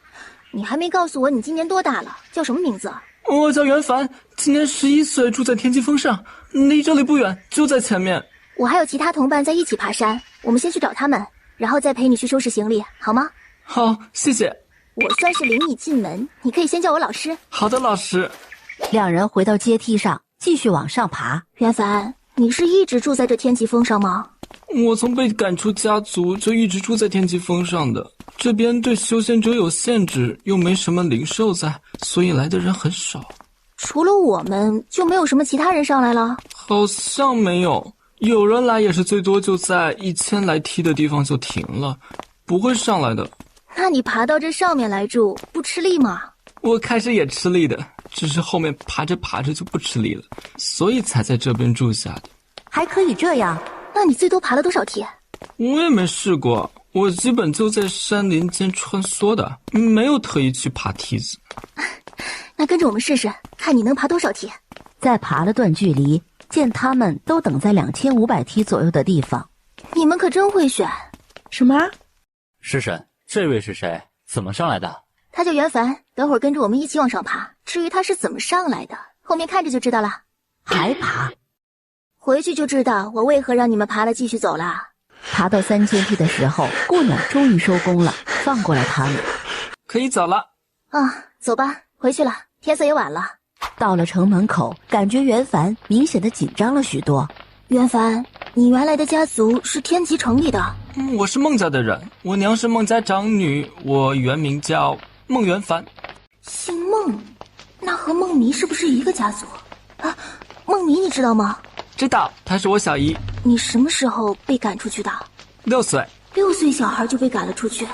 你还没告诉我你今年多大了，叫什么名字？我叫袁凡，今年11岁，住在天极峰上，离这里不远，就在前面。我还有其他同伴在一起爬山，我们先去找他们，然后再陪你去收拾行李，好吗？好，谢谢。我算是领你进门，你可以先叫我老师。好的，老师。两人回到阶梯上，继续往上爬。袁凡，你是一直住在这天极峰上吗？我从被赶出家族就一直住在天极峰上的，这边对修仙者有限制，又没什么灵兽在，所以来的人很少。除了我们，就没有什么其他人上来了？好像没有，有人来也是最多就在1000来梯的地方就停了，不会上来的。那你爬到这上面来住，不吃力吗？我开始也吃力的，只是后面爬着爬着就不吃力了，所以才在这边住下的。还可以这样？那你最多爬了多少梯？我也没试过，我基本就在山林间穿梭的，没有特意去爬梯子。那跟着我们试试，看你能爬多少梯。再爬了段距离，见他们都等在2500梯左右的地方。你们可真会选。什么？师神，这位是谁？怎么上来的？他叫袁凡，等会儿跟着我们一起往上爬。至于他是怎么上来的，后面看着就知道了。还爬？回去就知道我为何让你们爬了继续走了。爬到3000梯的时候，顾暖终于收工了，放过了他们。可以走了。走吧，回去了，天色也晚了。到了城门口，感觉袁凡明显的紧张了许多。袁凡，你原来的家族是天极城里的。我是孟家的人，我娘是孟家长女，我原名叫孟元凡。姓孟，那和孟迷是不是一个家族啊？孟迷你知道吗？知道，她是我小姨。你什么时候被赶出去的？6岁。6岁小孩就被赶了出去，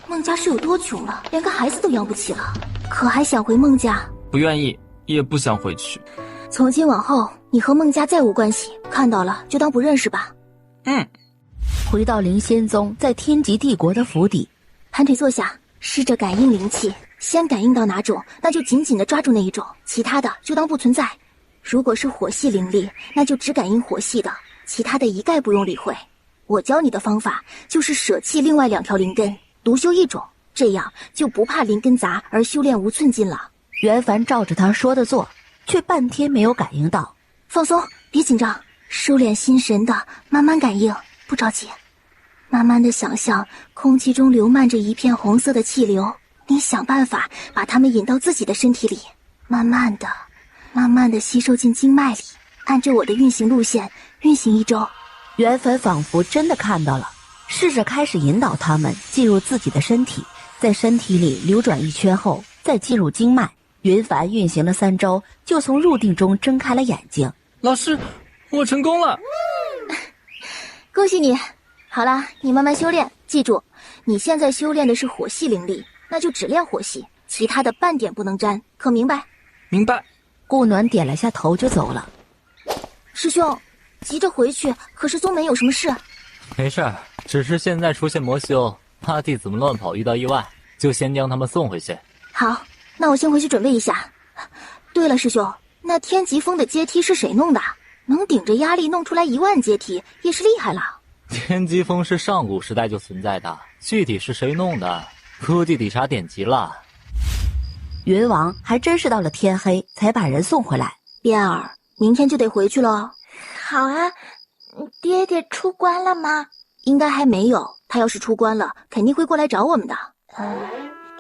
孟家是有多穷了，连个孩子都养不起了，可还想回孟家？不愿意，也不想回去。从今往后，你和孟家再无关系，看到了就当不认识吧。回到灵仙宗在天极帝国的府邸，盘腿坐下，试着感应灵气，先感应到哪种，那就紧紧地抓住那一种，其他的就当不存在。如果是火系灵力，那就只感应火系的，其他的一概不用理会。我教你的方法就是舍弃另外2条灵根，独修一种，这样就不怕灵根杂而修炼无寸进了。袁凡照着他说的做，却半天没有感应到。放松，别紧张，收敛心神的慢慢感应，不着急。慢慢的想象空气中流漫着一片红色的气流，你想办法把它们引到自己的身体里，慢慢的吸收进经脉里，按着我的运行路线运行1周。袁凡仿佛真的看到了，试着开始引导他们进入自己的身体，在身体里流转1圈后再进入经脉。云凡运行了3周，就从入定中睁开了眼睛。老师，我成功了。恭喜你。好啦，你慢慢修炼，记住你现在修炼的是火系灵力，那就只练火系，其他的半点不能沾，可明白？明白。顾暖点了下头就走了。师兄，急着回去，可是宗门有什么事？没事，只是现在出现魔修，怕弟子们乱跑遇到意外，就先将他们送回去。好，那我先回去准备一下。对了，师兄，那天极峰的阶梯是谁弄的？能顶着压力弄出来1万阶梯，也是厉害了。天极峰是上古时代就存在的，具体是谁弄的，估计得查典籍了。云王还真是到了天黑才把人送回来。边儿，明天就得回去了。好啊，爹爹出关了吗？应该还没有，他要是出关了，肯定会过来找我们的。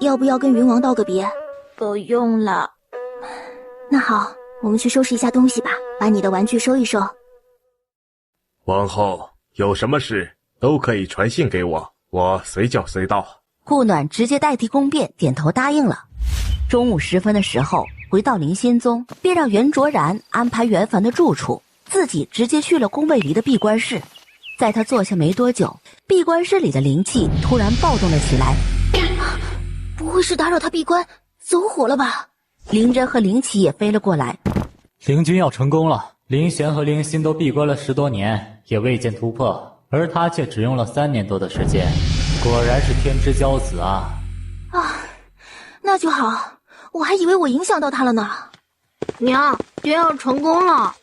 要不要跟云王道个别？不用了。那好，我们去收拾一下东西吧，把你的玩具收一收。往后有什么事都可以传信给我，我随叫随到。顾暖直接代替宫变点头答应了。中午时分的时候，回到灵仙宗，便让袁卓然安排袁凡的住处，自己直接去了宫卫离的闭关室。在他坐下没多久，闭关室里的灵气突然暴动了起来。不会是打扰他闭关走火了吧？灵真和灵启也飞了过来。灵君要成功了，灵贤和灵心都闭关了10多年，也未见突破，而他却只用了3年多的时间，果然是天之骄子啊！那就好，我还以为我影响到他了呢。娘，爹要成功了。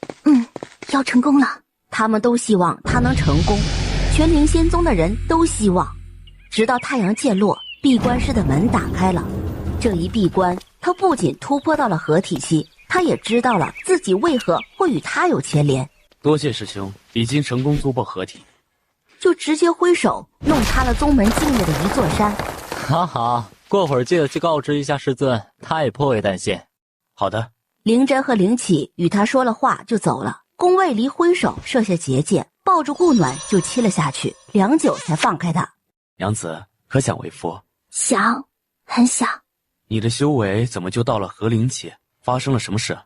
要成功了。他们都希望他能成功，全灵仙宗的人都希望。直到太阳渐落，闭关室的门打开了。这一闭关，他不仅突破到了合体期，他也知道了自己为何会与他有牵连。多谢师兄，已经成功突破合体。就直接挥手弄塌了宗门境内的一座山。好，过会儿记得去告知一下师尊，他也颇为担心。好的。灵真和灵启与他说了话就走了。宫卫离挥手设下结界，抱住顾暖就亲了下去，良久才放开他。娘子可想为夫？想，很想。你的修为怎么就到了和灵期？发生了什么事？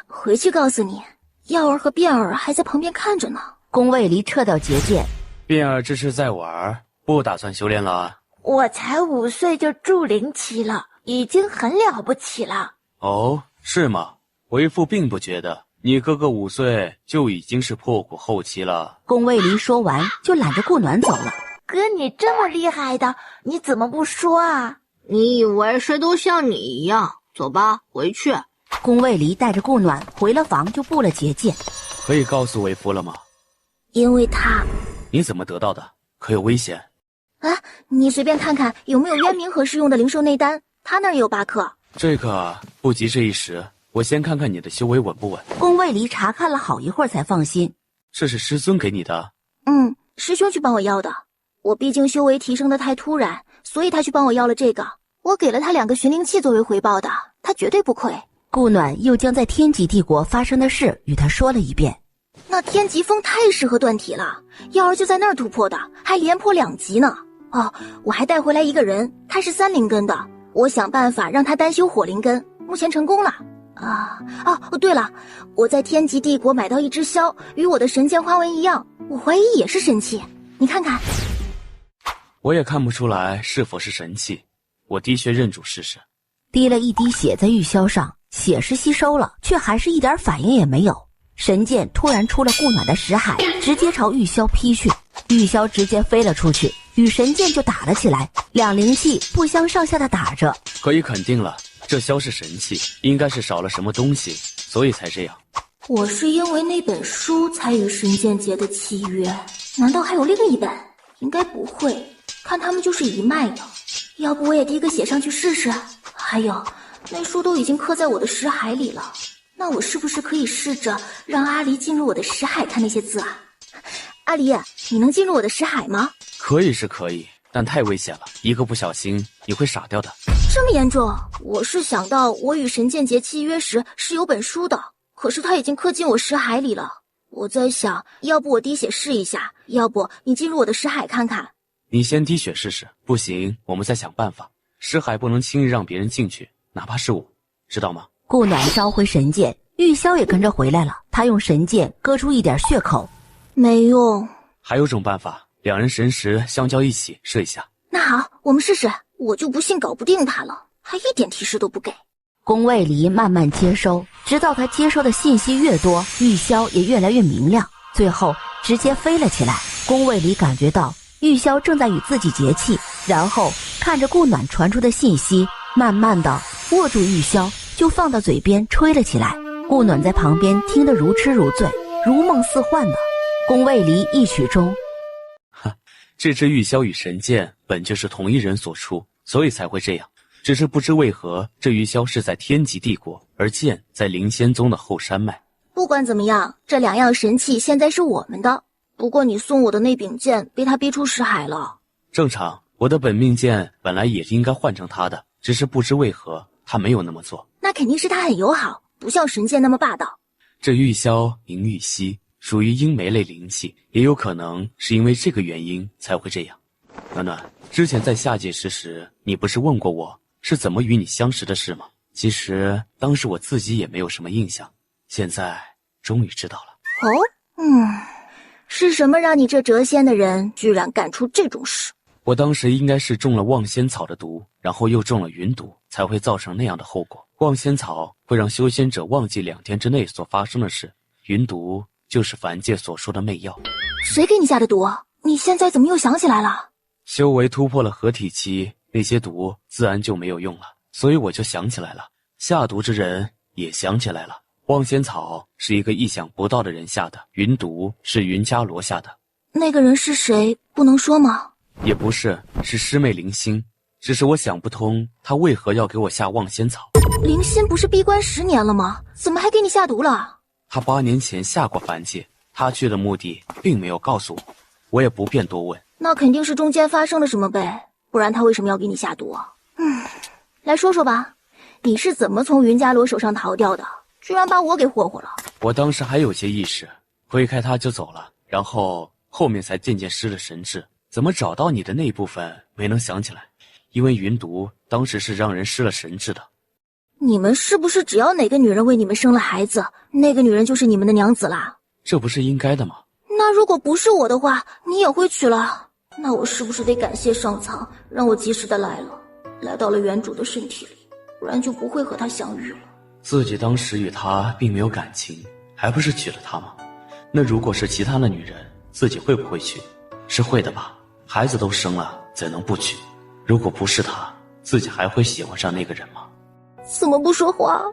回去告诉你。耀儿和变儿还在旁边看着呢。宫卫离撤掉结界。变儿这是在玩，不打算修炼了？我才5岁就筑灵期了，已经很了不起了。哦，是吗？为父并不觉得，你哥哥5岁就已经是破骨后期了。宫卫离说完就揽着顾暖走了。哥，你这么厉害的，你怎么不说啊？你以为谁都像你一样？走吧，回去。宫卫离带着顾暖回了房，就布了结界。可以告诉为夫了吗？因为他。你怎么得到的？可有危险？啊，你随便看看有没有渊明和适用的灵兽内丹，他那儿也有8颗。这个不急这一时，我先看看你的修为稳不稳。宫卫离查看了好一会儿才放心。这是师尊给你的？师兄去帮我要的。我毕竟修为提升的太突然，所以他去帮我要了这个。我给了他2个寻灵器作为回报的，他绝对不亏。顾暖又将在天极帝国发生的事与他说了一遍。那天极峰太适合断体了，妖儿就在那儿突破的，还连破2级呢。哦，我还带回来一个人，他是3灵根的，我想办法让他单修火灵根，目前成功了。对了，我在天极帝国买到一只箫，与我的神剑花纹一样，我怀疑也是神器。你看看。我也看不出来是否是神器，我滴血认主试试。滴了一滴血在玉箫上，血是吸收了，却还是一点反应也没有。神剑突然出了顾暖的识海，直接朝玉箫劈去，玉箫直接飞了出去，与神剑就打了起来，2灵气不相上下的打着。可以肯定了，这箫是神器，应该是少了什么东西，所以才这样。我是因为那本书才与神剑结的契约，难道还有另一本？应该不会，看他们就是一脉的。要不我也滴个血上去试试？还有，那书都已经刻在我的识海里了，那我是不是可以试着让阿离进入我的识海看那些字啊？阿离，你能进入我的识海吗？可以是可以，但太危险了，一个不小心你会傻掉的。这么严重？我是想到我与神剑结契约时是有本书的，可是它已经刻进我识海里了。我在想，要不我滴血试一下，要不你进入我的识海看看。你先滴血试试，不行我们再想办法。识海不能轻易让别人进去，哪怕是我，知道吗？顾暖召回神剑，玉箫也跟着回来了。他用神剑割出一点血口，没用。还有种办法，2人神识相交一起试一下。那好，我们试试。我就不信搞不定他了，还一点提示都不给。宫卫离慢慢接收，直到他接收的信息越多，玉箫也越来越明亮，最后直接飞了起来。宫卫离感觉到玉箫正在与自己结气，然后看着顾暖传出的信息，慢慢的握住玉箫，就放到嘴边吹了起来。顾暖在旁边听得如痴如醉，如梦似幻的。宫卫离一曲中，这只玉箫与神剑本就是同一人所出，所以才会这样。只是不知为何，这玉箫是在天极帝国，而剑在灵仙宗的后山脉。不管怎么样，这2样神器现在是我们的。不过你送我的那柄剑被他逼出识海了。正常，我的本命剑本来也应该换成他的，只是不知为何他没有那么做。那肯定是他很友好，不像神剑那么霸道。这玉箫名玉溪，属于鹰梅类灵气，也有可能是因为这个原因才会这样。暖暖，之前在下界时，你不是问过我是怎么与你相识的事吗？其实当时我自己也没有什么印象，现在终于知道了。是什么让你这谪仙的人居然干出这种事？我当时应该是中了望仙草的毒，然后又中了云毒，才会造成那样的后果。望仙草会让修仙者忘记2天之内所发生的事，云毒就是凡界所说的媚药。谁给你下的毒？你现在怎么又想起来了？修为突破了合体期，那些毒自然就没有用了，所以我就想起来了。下毒之人也想起来了。望仙草是一个意想不到的人下的，云毒是云伽罗下的。那个人是谁？不能说吗？也不是，是师妹灵心。只是我想不通，他为何要给我下望仙草。灵心不是闭关10年了吗？怎么还给你下毒了？他8年前下过凡界，他去的目的并没有告诉我，我也不便多问。那肯定是中间发生了什么呗，不然他为什么要给你下毒啊？来说说吧，你是怎么从云伽罗手上逃掉的？居然把我给霍霍了。我当时还有些意识，挥开他就走了，然后面才渐渐失了神智。怎么找到你的那部分没能想起来，因为云毒当时是让人失了神智的。你们是不是只要哪个女人为你们生了孩子，那个女人就是你们的娘子啦？这不是应该的吗？那如果不是我的话，你也会娶了？那我是不是得感谢上苍，让我及时的来到了原主的身体里，不然就不会和他相遇了。自己当时与他并没有感情，还不是娶了她吗？那如果是其他的女人，自己会不会娶？是会的吧？孩子都生了，怎能不娶？如果不是他，自己还会喜欢上那个人吗？怎么不说话？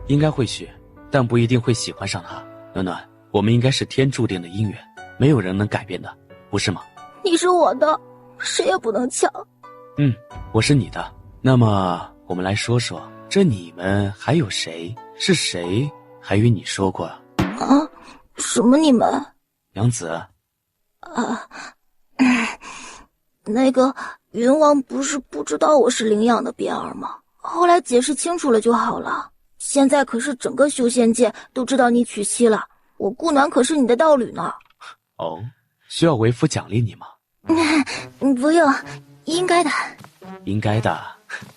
应该会娶，但不一定会喜欢上他。暖暖，我们应该是天注定的姻缘，没有人能改变的，不是吗？你是我的，谁也不能抢。我是你的。那么我们来说说，这你们还有谁？是谁还与你说过啊？什么你们？娘子。那个云王不是不知道我是领养的边儿吗？后来解释清楚了就好了。现在可是整个修仙界都知道你娶妻了，我顾暖可是你的道侣呢。哦，需要为夫奖励你吗？不用，应该的。应该的，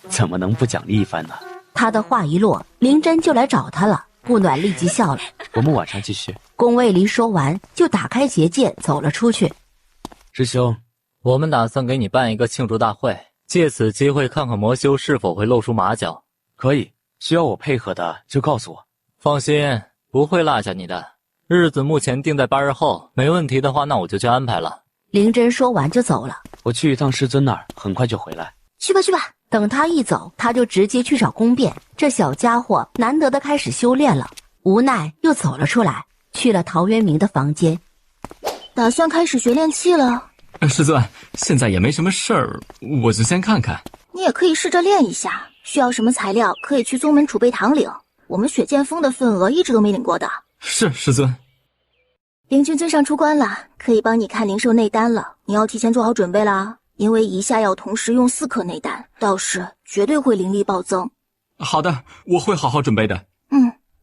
怎么能不奖励一番呢？他的话一落，灵真就来找他了。顾暖立即笑了。我们晚上继续。宫卫离说完，就打开结界走了出去。师兄，我们打算给你办一个庆祝大会，借此机会看看魔修是否会露出马脚。可以，需要我配合的就告诉我。放心，不会落下你的。日子目前定在8日后，没问题的话，那我就去安排了。灵真说完就走了。我去一趟师尊那儿，很快就回来。去吧去吧。等他一走，他就直接去找宫变。这小家伙难得的开始修炼了，无奈又走了出来，去了陶渊明的房间。打算开始学炼气了。师尊，现在也没什么事儿，我就先看看。你也可以试着练一下，需要什么材料可以去宗门储备堂领，我们雪剑锋的份额一直都没领过的。是，师尊。灵君尊上出关了，可以帮你看灵兽内丹了，你要提前做好准备啦，因为一下要同时用4颗内丹，到时绝对会灵力暴增。好的，我会好好准备的。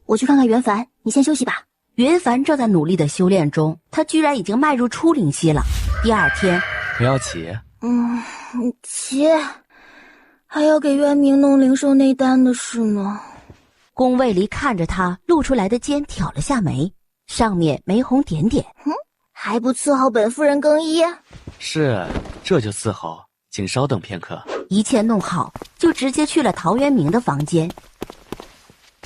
我去看看袁凡，你先休息吧。袁凡正在努力的修炼中，他居然已经迈入初灵期了。第二天，不要急。急，还要给渊明弄灵兽内丹的事呢。宫卫离看着他露出来的肩，挑了下眉，上面玫红点点。还不伺候本夫人更衣？是，这就伺候，请稍等片刻。一切弄好，就直接去了陶渊明的房间。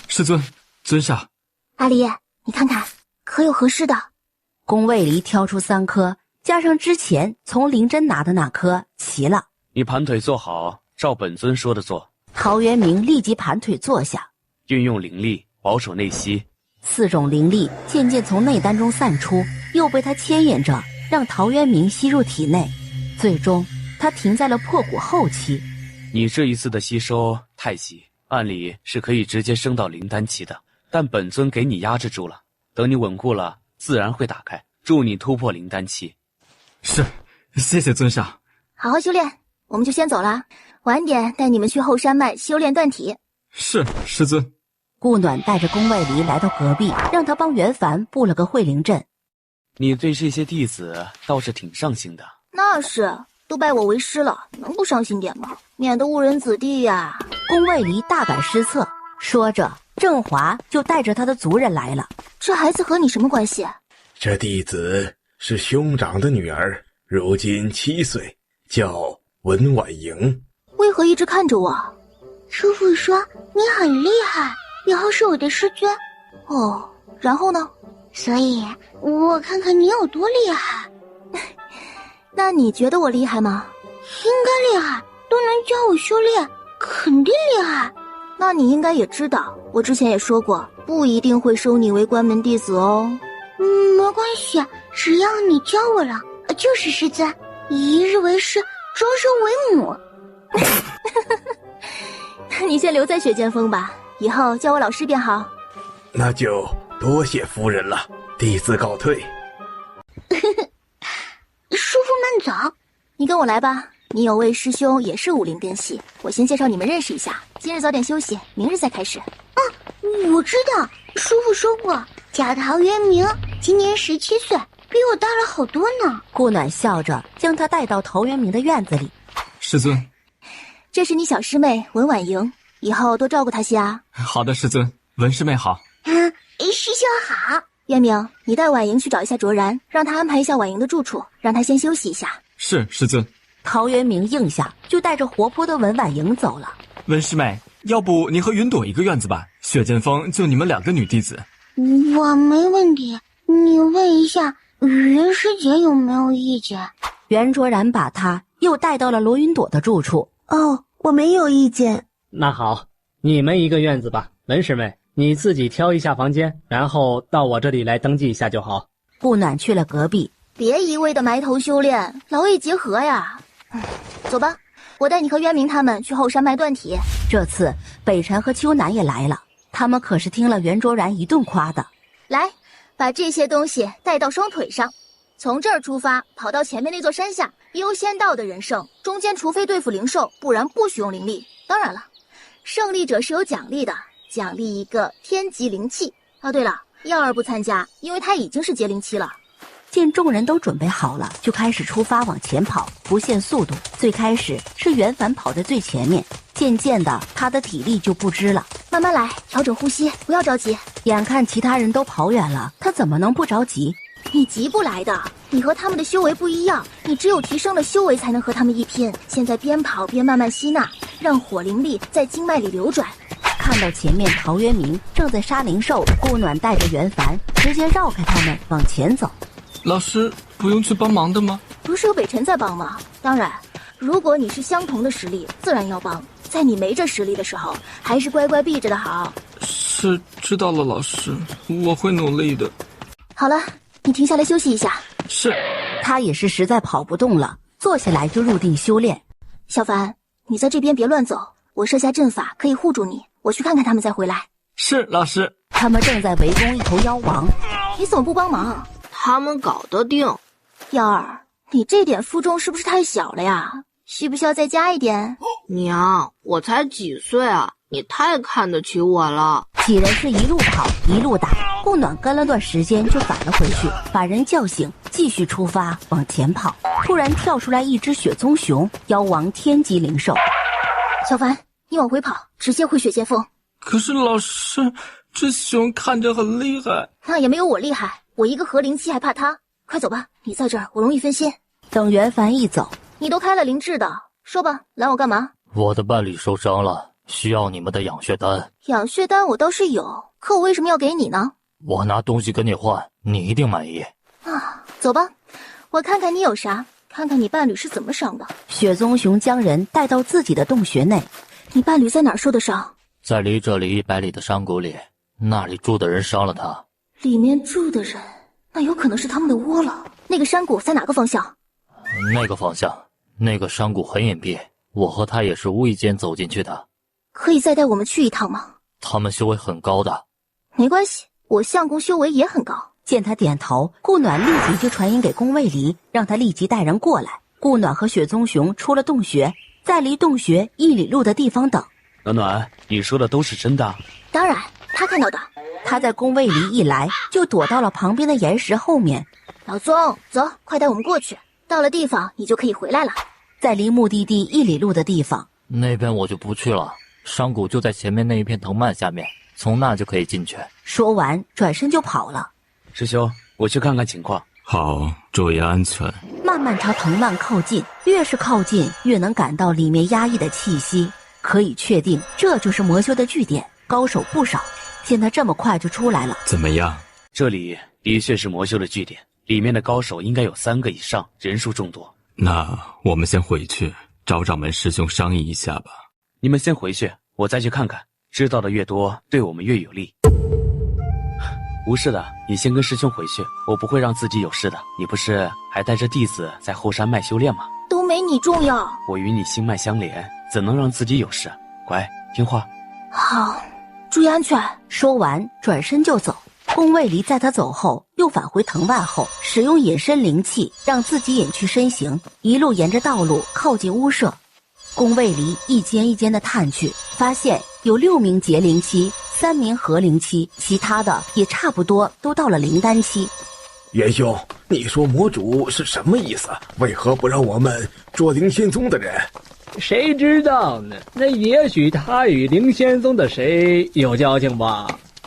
师尊，尊上。阿离，你看看，可有合适的？宫卫离挑出3颗，加上之前从灵真拿的那颗，齐了。你盘腿坐好，照本尊说的做。陶渊明立即盘腿坐下，运用灵力，保守内息。4种灵力渐渐从内丹中散出，又被他牵引着，让陶渊明吸入体内。最终，他停在了破骨后期。你这一次的吸收太急，按理是可以直接升到灵丹期的，但本尊给你压制住了。等你稳固了，自然会打开，助你突破灵丹期。是，谢谢尊上。好好修炼，我们就先走了。晚点带你们去后山脉修炼断体。是，师尊。顾暖带着宫卫离来到隔壁，让他帮袁凡布了个会灵阵。你对这些弟子倒是挺上心的。那是，都拜我为师了，能不上心点吗？免得误人子弟呀。宫卫离大感失策，说着，郑华就带着他的族人来了。这孩子和你什么关系？这弟子是兄长的女儿，如今7岁，叫文婉莹。为何一直看着我？师父说你很厉害，以后是我的师尊。哦，然后呢？所以我看看你有多厉害。那你觉得我厉害吗？应该厉害，都能教我修炼，肯定厉害。那你应该也知道，我之前也说过，不一定会收你为关门弟子哦。没关系，只要你教我了，就是师尊。一日为师，终身为母。你先留在雪剑锋吧，以后叫我老师便好。那就多谢夫人了，弟子告退。师父慢走，你跟我来吧。你有位师兄也是武林根系，我先介绍你们认识一下。今日早点休息，明日再开始。我知道，师父说过，叫陶渊明，今年17岁，比我大了好多呢。顾暖笑着将他带到陶渊明的院子里。师尊，这是你小师妹文婉莹，以后多照顾她些啊。好的，师尊。文师妹好。师兄好。渊明，你带婉莹去找一下卓然，让他安排一下婉莹的住处，让她先休息一下。是，师尊。陶渊明应下，就带着活泼的文婉莹走了。文师妹，要不你和云朵一个院子吧？雪剑锋就你们2个女弟子。我没问题，你问一下云师姐有没有意见？袁卓然把他又带到了罗云朵的住处。哦，我没有意见。那好，你们一个院子吧。文师妹，你自己挑一下房间，然后到我这里来登记一下就好。顾暖去了隔壁。别一味的埋头修炼，劳逸结合呀。走吧，我带你和渊明他们去后山卖断体。这次北辰和秋楠也来了，他们可是听了袁卓然一顿夸的。来，把这些东西带到双腿上，从这儿出发，跑到前面那座山下，优先到的人胜。中间除非对付灵兽，不然不许用灵力。当然了，胜利者是有奖励的，奖励一个天级灵器。哦，对了，耀儿不参加，因为他已经是结灵期了。见众人都准备好了，就开始出发往前跑，不限速度。最开始是袁凡跑在最前面，渐渐的他的体力就不支了。慢慢来，调整呼吸，不要着急。眼看其他人都跑远了，他怎么能不着急？你急不来的，你和他们的修为不一样，你只有提升了修为才能和他们一拼。现在边跑边慢慢吸纳，让火灵力在经脉里流转。看到前面陶渊明正在杀灵兽，顾暖带着袁凡直接绕开他们往前走。老师不用去帮忙的吗？不是有北辰在帮吗？当然，如果你是相同的实力，自然要帮。在你没这实力的时候，还是乖乖避着的好。是，知道了，老师，我会努力的。好了，你停下来休息一下。是。他也是实在跑不动了，坐下来就入定修炼。小凡，你在这边别乱走，我设下阵法可以护住你。我去看看他们再回来。是，老师。他们正在围攻一头妖王，你怎么不帮忙？他们搞得定。耀儿，你这点负重是不是太小了呀？需不需要再加一点？娘，我才几岁啊，你太看得起我了。几人是一路跑一路打，顾暖跟了段时间就返了回去，把人叫醒，继续出发往前跑。突然跳出来一只雪棕熊，妖王天级灵兽。小凡，你往回跑，直接回雪剑锋。可是老师，这熊看着很厉害。那也没有我厉害，我一个合灵期还怕它？快走吧，你在这儿我容易分心。等袁凡一走，你都开了灵智的，说吧，拦我干嘛？我的伴侣受伤了，需要你们的养血丹。养血丹我倒是有，可我为什么要给你呢？我拿东西跟你换，你一定满意。啊，走吧，我看看你有啥，看看你伴侣是怎么伤的。雪棕熊将人带到自己的洞穴内。你伴侣在哪儿受的伤？在离这里100里的山谷里，那里住的人伤了他。里面住的人，那有可能是他们的窝了。那个山谷在哪个方向？那个方向，那个山谷很隐蔽，我和他也是无意间走进去的。可以再带我们去一趟吗？他们修为很高的。没关系，我相公修为也很高。见他点头，顾暖立即就传音给宫卫离，让他立即带人过来。顾暖和雪棕熊出了洞穴，在离洞穴1里路的地方等。暖暖，你说的都是真的？当然，他看到的。他在宫卫离一来，就躲到了旁边的岩石后面。老宗，走，快带我们过去。到了地方，你就可以回来了。在离目的地1里路的地方，那边我就不去了。山谷就在前面那一片藤蔓下面，从那就可以进去。说完，转身就跑了。师兄，我去看看情况。好，注意安全。慢慢朝藤蔓靠近，越是靠近，越能感到里面压抑的气息。可以确定，这就是魔修的据点，高手不少。见他这么快就出来了，怎么样？这里的确是魔修的据点，里面的高手应该有3个以上，人数众多。那我们先回去找掌门师兄商议一下吧。你们先回去，我再去看看。知道的越多，对我们越有利。无事的，你先跟师兄回去，我不会让自己有事的。你不是还带着弟子在后山脉修炼吗？都没你重要。我与你心脉相连，怎能让自己有事？乖，听话。好，注意安全。说完，转身就走。宫卫离在他走后，又返回藤蔓后，使用隐身灵气，让自己隐去身形，一路沿着道路靠近屋舍。宫卫离一间一间的探去，发现有6名结灵期，3名合灵期，其他的也差不多都到了灵丹期。元兄，你说魔主是什么意思？为何不让我们捉灵仙宗的人？谁知道呢？那也许他与灵仙宗的谁有交情吧？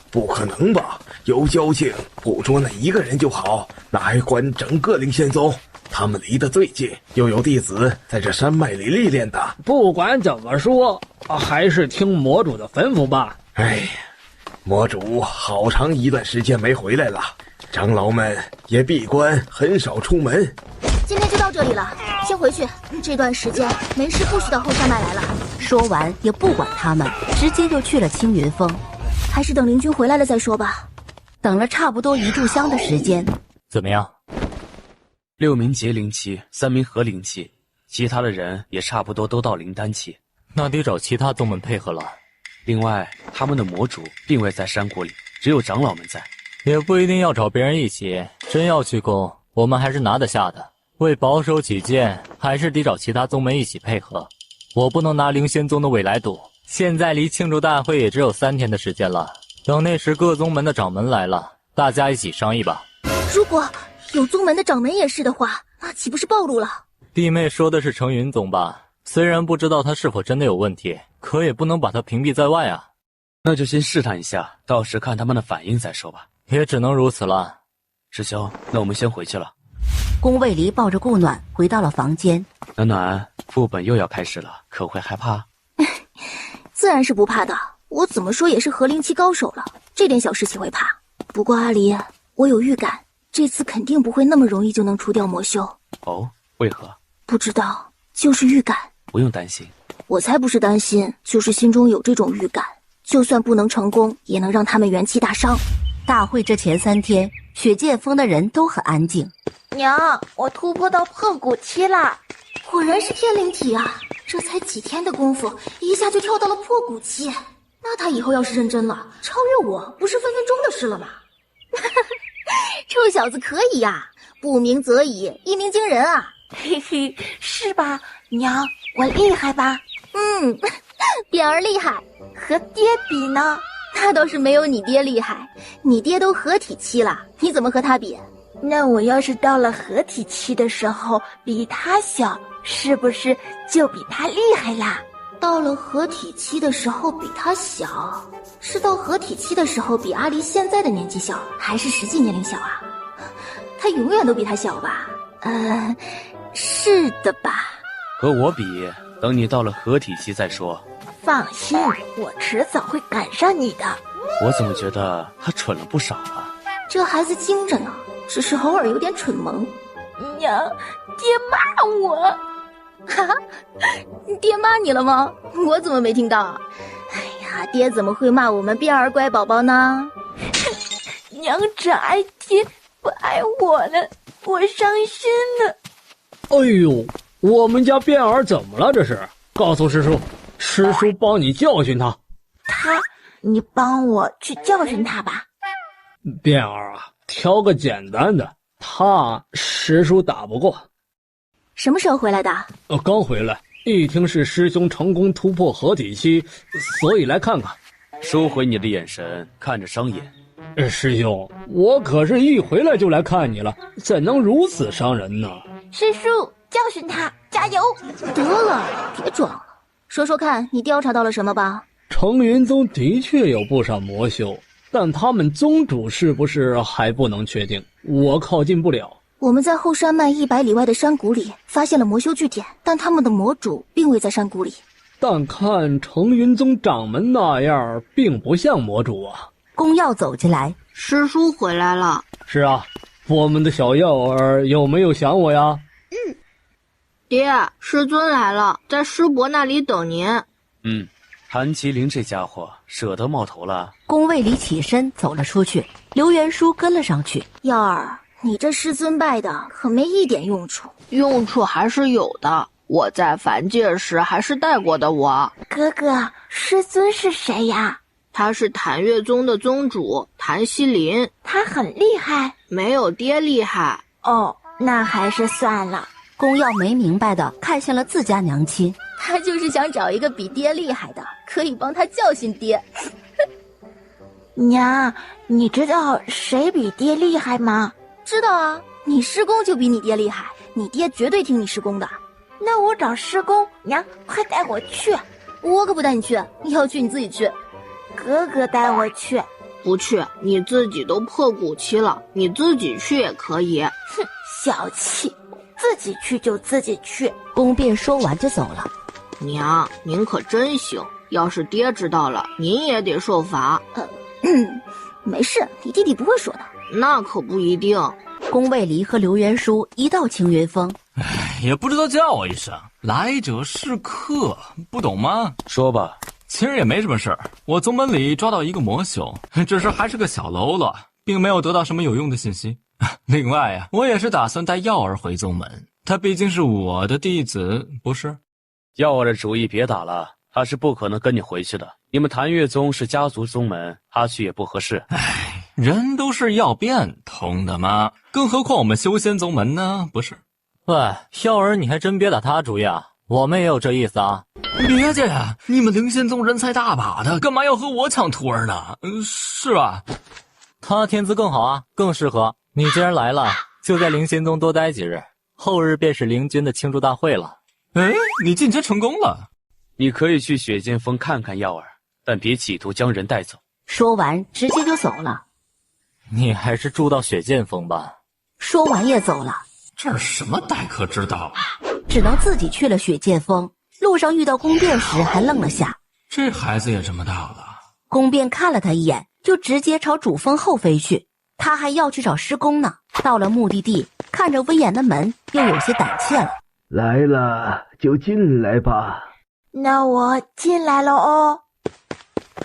不可能吧？有交情，捕捉那一个人就好，哪还管整个灵仙宗？他们离得最近，又有弟子在这山脉里历练的。不管怎么说，还是听魔主的吩咐吧。哎，魔主好长一段时间没回来了，长老们也闭关，很少出门。今天就到这里了，先回去。这段时间没事不许到后山脉来了。说完也不管他们，直接就去了青云峰。还是等灵君回来了再说吧。等了差不多1炷香的时间，怎么样？6名结灵期，3名合灵期，其他的人也差不多都到灵丹期。那得找其他宗门配合了。另外，他们的魔主并未在山谷里，只有长老们在。也不一定要找别人一起，真要去攻，我们还是拿得下的。为保守起见，还是得找其他宗门一起配合。我不能拿灵仙宗的尾来赌。现在离庆祝大会也只有3天的时间了，等那时各宗门的掌门来了，大家一起商议吧。如果有宗门的掌门也是的话，那岂不是暴露了？弟妹说的是程云宗吧？虽然不知道他是否真的有问题，可也不能把他屏蔽在外啊。那就先试探一下，到时看他们的反应再说吧。也只能如此了。师兄，那我们先回去了。宫卫离抱着顾暖回到了房间。暖暖，副本又要开始了，可会害怕？自然是不怕的，我怎么说也是合灵期高手了，这点小事情会怕？不过阿离，我有预感，这次肯定不会那么容易就能除掉魔修。哦，为何？不知道，就是预感。不用担心，我才不是担心，就是心中有这种预感，就算不能成功，也能让他们元气大伤。大会这前3天，雪界峰的人都很安静。娘，我突破到破骨期啦！果然是天灵体啊！这才几天的功夫，一下就跳到了破骨期。那他以后要是认真了，超越我，不是分分钟的事了吗？臭小子可以呀，不鸣则已，一鸣惊人啊！嘿嘿，是吧？娘，我厉害吧？扁儿厉害，和爹比呢？那倒是没有你爹厉害，你爹都合体期了，你怎么和他比？那我要是到了合体期的时候比他小，是不是就比他厉害啦？到了合体期的时候比他小，是到合体期的时候比阿离现在的年纪小，还是实际年龄小啊？他永远都比他小吧？是的吧？和我比，等你到了合体期再说。放心，我迟早会赶上你的。我怎么觉得他蠢了不少啊？这孩子精着呢，只是偶尔有点蠢萌。娘，爹骂我。哈哈，爹骂你了吗？我怎么没听到？哎呀，爹怎么会骂我们变儿乖宝宝呢？娘只爱爹，不爱我了，我伤心了。哎呦，我们家变儿怎么了？这是？告诉师叔，师叔帮你教训他。你帮我去教训他吧。变儿啊，挑个简单的，他师叔打不过。什么时候回来的？刚回来，一听是师兄成功突破合体期，所以来看看。收回你的眼神，看着伤眼。师兄，我可是一回来就来看你了，怎能如此伤人呢？师叔，教训他，加油！得了，别装了，说说看，你调查到了什么吧？程云宗的确有不少魔修，但他们宗主是不是还不能确定，我靠近不了。我们在后山脉100里外的山谷里发现了魔修据点，但他们的魔主并未在山谷里。但看程云宗掌门那样，并不像魔主啊。宫耀走进来，师叔回来了。是啊，我们的小耀儿有没有想我呀？爹，师尊来了，在师伯那里等您。谭麒麟这家伙舍得冒头了。宫卫离起身走了出去，刘元书跟了上去。耀儿，你这师尊拜的可没一点用处。用处还是有的，我在凡界时还是带过的我。哥哥，师尊是谁呀？他是谭月宗的宗主谭麒麟。他很厉害？没有爹厉害。哦，那还是算了。宫耀没明白的看向了自家娘亲，他就是想找一个比爹厉害的，可以帮他教训爹。娘，你知道谁比爹厉害吗？知道啊，你师公就比你爹厉害，你爹绝对听你师公的。那我找师公，娘快带我去。我可不带你去，要去你自己去。哥哥带我去。不去，你自己都破骨期了，你自己去也可以。哼，小气，自己去就自己去。宫辩说完就走了。娘，您可真行，要是爹知道了，您也得受罚。没事，你弟弟不会说的。那可不一定。宫卫离和刘元书一道请云峰，也不知道叫我一声，来者是客，不懂吗？说吧。其实也没什么事儿，我宗门里抓到一个魔熊，只是还是个小喽啰，并没有得到什么有用的信息。另外呀，我也是打算带耀儿回宗门，他毕竟是我的弟子，不是？耀儿的主意别打了，他是不可能跟你回去的。你们谭月宗是家族宗门，他去也不合适。人都是要变通的嘛，更何况我们修仙宗门呢，不是？喂，耀儿，你还真别打他主意啊，我们也有这意思啊。别介呀，你们灵仙宗人才大把的，干嘛要和我抢徒儿呢？是吧？他天资更好啊，更适合。你既然来了，就在灵仙宗多待几日，后日便是灵君的庆祝大会了。哎，你进阶成功了。你可以去雪剑峰看看耀儿，但别企图将人带走。说完直接就走了。你还是住到雪剑峰吧。说完也走了。这是什么待客之道？只能自己去了雪剑峰。路上遇到宫变时还愣了下，这孩子也这么大了。宫变看了他一眼，就直接朝主峰后飞去。他还要去找师公呢。到了目的地，看着威严的门，又有些胆怯了。来了就进来吧。那我进来了哦。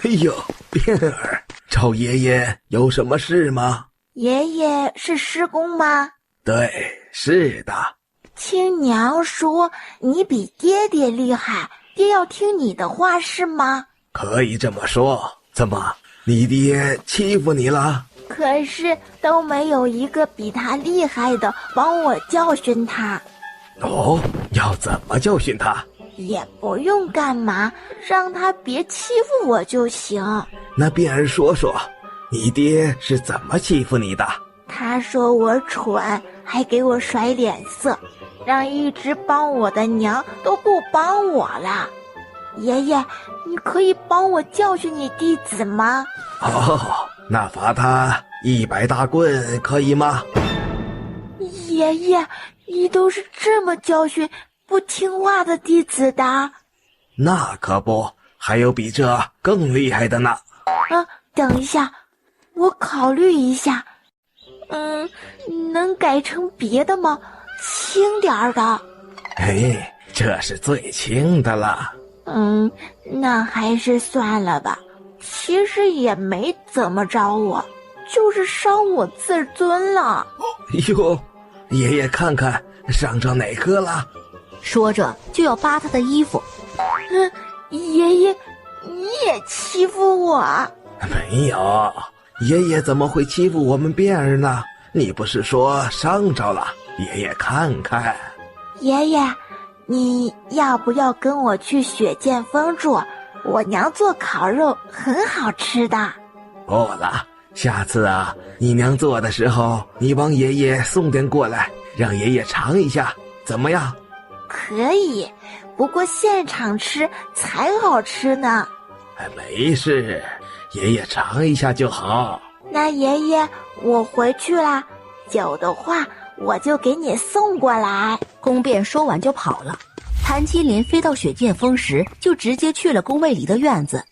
哎呦，变儿，找爷爷有什么事吗？爷爷是师公吗？对，是的。听娘说你比爹爹厉害，爹要听你的话是吗？可以这么说。怎么，你爹欺负你了？可是都没有一个比他厉害的帮我教训他。哦，要怎么教训他？也不用干嘛，让他别欺负我就行。那变儿说说，你爹是怎么欺负你的？他说我蠢，还给我甩脸色，让一直帮我的娘都不帮我了。爷爷，你可以帮我教训你弟子吗？哦，那罚他100大棍可以吗？爷爷，你都是这么教训不听话的弟子的？那可不，还有比这更厉害的呢。等一下，我考虑一下。能改成别的吗？轻点儿的。哎，这是最轻的了。那还是算了吧。其实也没怎么着我，就是伤我自尊了。哟，爷爷看看伤着哪个了？说着就要扒他的衣服。爷爷，你也欺负我？没有，爷爷怎么会欺负我们变儿呢？你不是说伤着了？爷爷看看。爷爷，你要不要跟我去雪剑峰住？我娘做烤肉很好吃的。不了，下次啊，你娘做的时候，你帮爷爷送点过来，让爷爷尝一下，怎么样？可以，不过现场吃才好吃呢。没事，爷爷尝一下就好。那爷爷，我回去啦，有的话我就给你送过来。宫变说完就跑了。谭麒麟飞到雪剑峰时，就直接去了宫卫里的院子。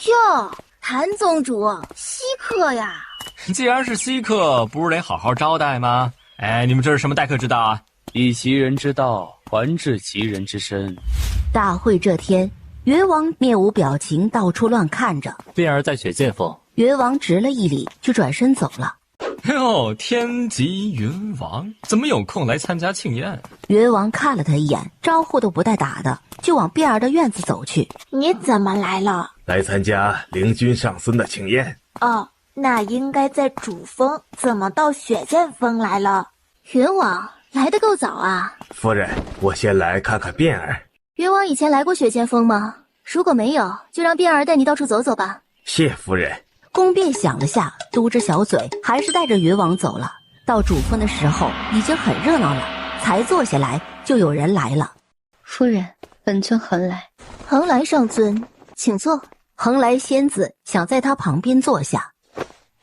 哟，谭宗主，稀客呀！既然是稀客，不是得好好招待吗？哎，你们这是什么待客之道啊？以其人之道还治其人之身。大会这天，云王面无表情，到处乱看着。变儿在雪剑峰。云王直了一礼，就转身走了。哟，天极云王怎么有空来参加庆宴？云王看了他一眼，招呼都不带打的，就往变儿的院子走去。你怎么来了？来参加灵君上孙的庆宴。哦，那应该在主峰，怎么到雪剑峰来了？云王来得够早啊！夫人，我先来看看变儿。云王以前来过雪剑峰吗？如果没有，就让变儿带你到处走走吧。谢夫人。宫变想了下，嘟着小嘴，还是带着云王走了。到主峰的时候，已经很热闹了。才坐下来，就有人来了。夫人，本尊恒来。恒来上尊，请坐。恒来仙子想在他旁边坐下。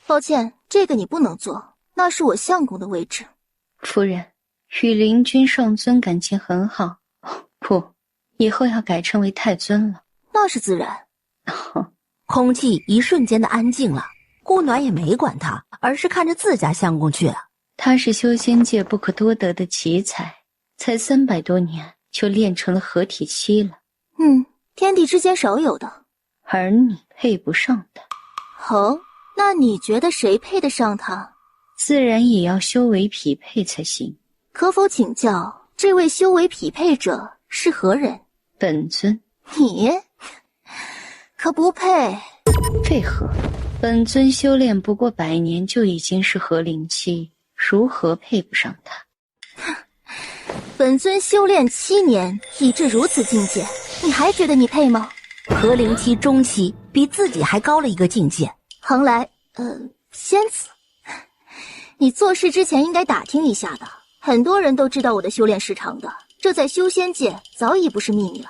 抱歉，这个你不能坐，那是我相公的位置。夫人，与灵君上尊感情很好。不，以后要改称为太尊了。那是自然。空气一瞬间的安静了。顾暖也没管他，而是看着自家相公去了。他是修仙界不可多得的奇才，才300多年就练成了合体期了。天地之间少有的。而你配不上他。哦，那你觉得谁配得上他？自然也要修为匹配才行。可否请教，这位修为匹配者是何人？本尊。你可不配。废话，本尊修炼不过100年就已经是合龄期，如何配不上他？本尊修炼7年，已至如此境界，你还觉得你配吗？合龄期中期，比自己还高了一个境界。恒来，仙子，你做事之前应该打听一下的。很多人都知道我的修炼时长的，这在修仙界早已不是秘密了。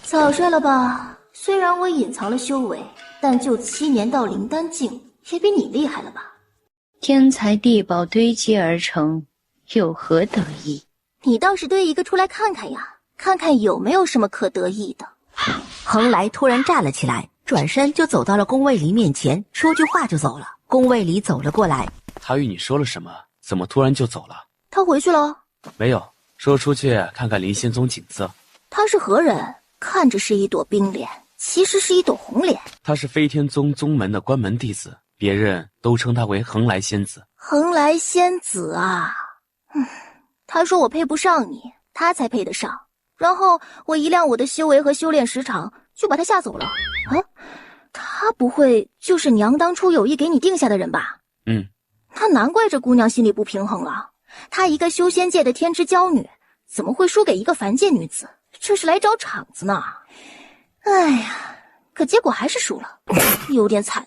早睡了吧？虽然我隐藏了修为，但就7年到灵丹境，也比你厉害了吧？天才地宝堆积而成，有何得意？你倒是堆一个出来看看呀，看看有没有什么可得意的。恒来突然站了起来，转身就走到了宫卫离面前，说句话就走了。宫卫离走了过来，他与你说了什么？怎么突然就走了？他回去了？没有，说出去看看灵仙宗景色。他是何人？看着是一朵冰脸，其实是一朵红脸。他是飞天宗宗门的关门弟子，别人都称他为恒来仙子。恒来仙子啊，他说我配不上你，他才配得上。然后我一亮我的修为和修炼时长，就把他吓走了。他不会就是娘当初有意给你定下的人吧？那难怪这姑娘心里不平衡了。她一个修仙界的天之娇女，怎么会输给一个凡界女子？这是来找场子呢。哎呀，可结果还是输了，有点惨。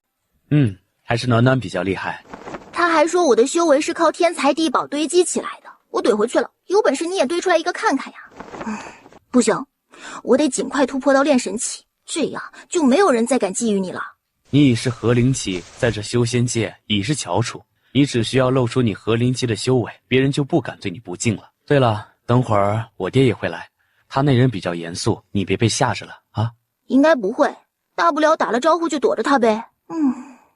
还是暖暖比较厉害。他还说我的修为是靠天才地宝堆积起来的，我怼回去了。有本事你也堆出来一个看看呀！不行，我得尽快突破到炼神期，这样就没有人再敢觊觎你了。你已是合龄期，在这修仙界已是翘楚，你只需要露出你合龄期的修为，别人就不敢对你不敬了。对了，等会儿我爹也会来，他那人比较严肃，你别被吓着了啊。应该不会，大不了打了招呼就躲着他呗。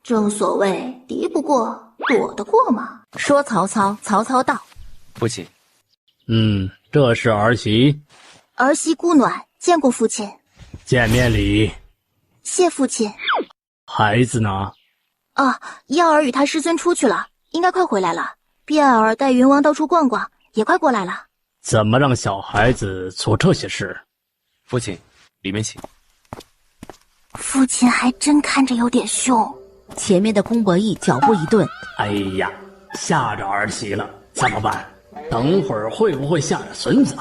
正所谓敌不过躲得过嘛。说曹操，曹操到。父亲。这是儿媳。儿媳顾暖，见过父亲。见面礼。谢父亲。孩子呢？耀儿与他师尊出去了，应该快回来了。碧爱儿带云王到处逛逛，也快过来了。怎么让小孩子做这些事？父亲，里面请。父亲还真看着有点凶。前面的宫伯义脚步一顿，哎呀，吓着儿媳了，怎么办？等会儿会不会吓着孙子？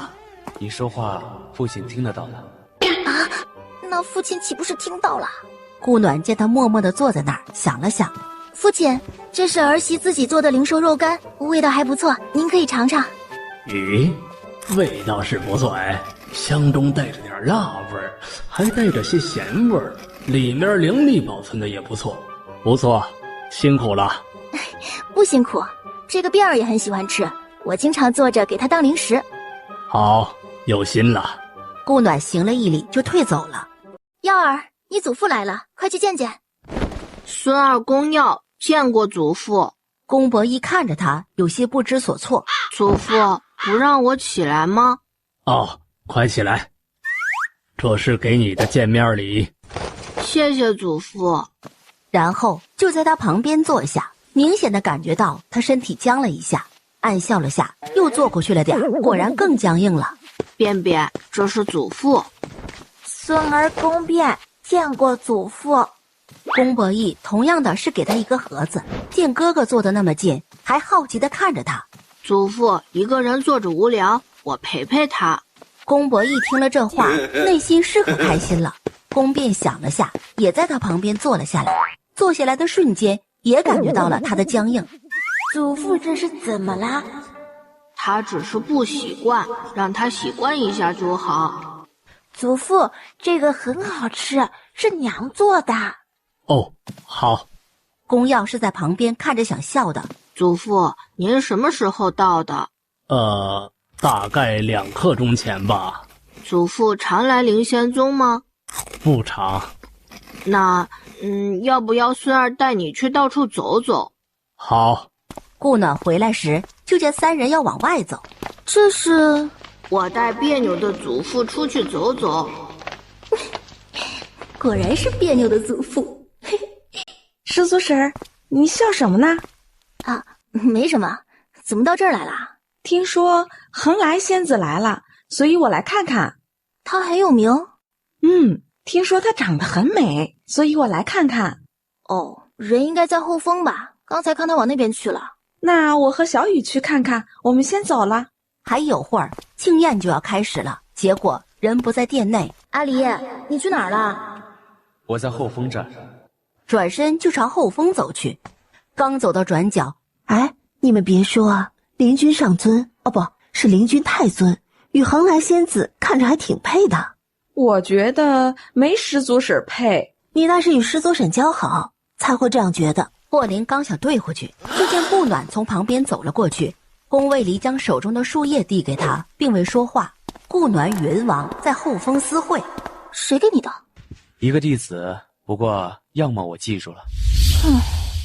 你说话，父亲听得到的。那父亲岂不是听到了？顾暖见他默默地坐在那儿，想了想，父亲，这是儿媳自己做的灵兽肉干，味道还不错，您可以尝尝。咦，味道是不错哎，香中带着点辣味儿，还带着些咸味儿，里面灵力保存的也不错，不错，辛苦了。不辛苦，这个辫儿也很喜欢吃，我经常做着给他当零食。好，有心了。顾暖行了一礼就退走了。耀儿，你祖父来了，快去见见。孙二公耀见过祖父。宫伯义看着他，有些不知所措。祖父不让我起来吗？快起来，这是给你的见面礼。谢谢祖父。然后就在他旁边坐下，明显的感觉到他身体僵了一下，暗笑了下，又坐过去了点，果然更僵硬了。便便，这是祖父。孙儿宫便见过祖父。宫伯义同样的是给他一个盒子，见哥哥坐得那么近，还好奇的看着他。祖父一个人坐着无聊，我陪陪他。宫伯义听了这话，内心是可开心了。宫便想了下，也在他旁边坐了下来。坐下来的瞬间，也感觉到了他的僵硬。祖父这是怎么啦？他只是不习惯，让他习惯一下就好。祖父，这个很好吃，是娘做的。好。宫耀是在旁边看着想笑的。祖父，您什么时候到的？大概2刻钟前吧。祖父常来灵仙宗吗？不常。那要不要孙儿带你去到处走走？好。顾暖回来时，就见三人要往外走。这是我带别扭的祖父出去走走。果然是别扭的祖父。师祖婶儿，你笑什么呢？啊，没什么。怎么到这儿来了？听说恒来仙子来了，所以我来看看。她很有名？听说她长得很美，所以我来看看。哦，人应该在后峰吧？刚才看她往那边去了。那我和小雨去看看，我们先走了。还有会儿，庆宴就要开始了，结果人不在店内。阿离，你去哪儿了？我在后峰站。转身就朝后峰走去，刚走到转角，哎，你们别说啊，灵君上尊，哦不是灵君太尊，与恒来仙子看着还挺配的。我觉得没师祖婶配，你那是与师祖婶交好才会这样觉得。霍林刚想对回去，就见顾暖从旁边走了过去，宫卫离将手中的树叶递给他，并未说话。顾暖与人王在后峰私会。谁给你的？一个弟子，不过样貌我记住了。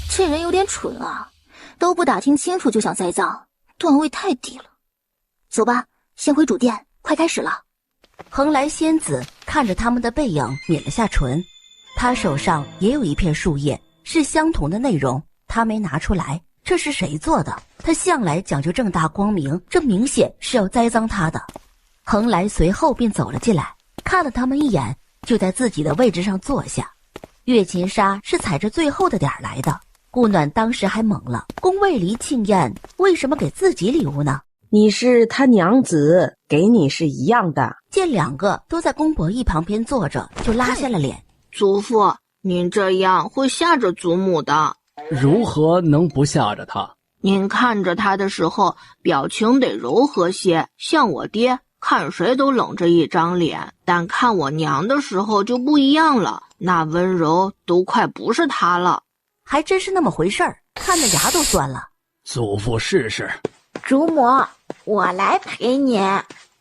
这人有点蠢啊，都不打听清楚就想栽赃，段位太低了。走吧，先回主殿，快开始了。恒来仙子看着他们的背影，抿了下唇。他手上也有一片树叶，是相同的内容，他没拿出来。这是谁做的？他向来讲究正大光明，这明显是要栽赃他的。恒来随后便走了进来，看了他们一眼，就在自己的位置上坐下。月琴纱是踩着最后的点儿来的。顾暖当时还懵了，宫卫离庆宴为什么给自己礼物呢？你是他娘子，给你是一样的。见两个都在宫伯义旁边坐着，就拉下了脸。祖父，您这样会吓着祖母的。如何能不吓着他？您看着他的时候，表情得柔和些。像我爹，看谁都冷着一张脸，但看我娘的时候就不一样了，那温柔都快不是他了。还真是那么回事儿，看得牙都酸了。祖父试试。祖母，我来陪你。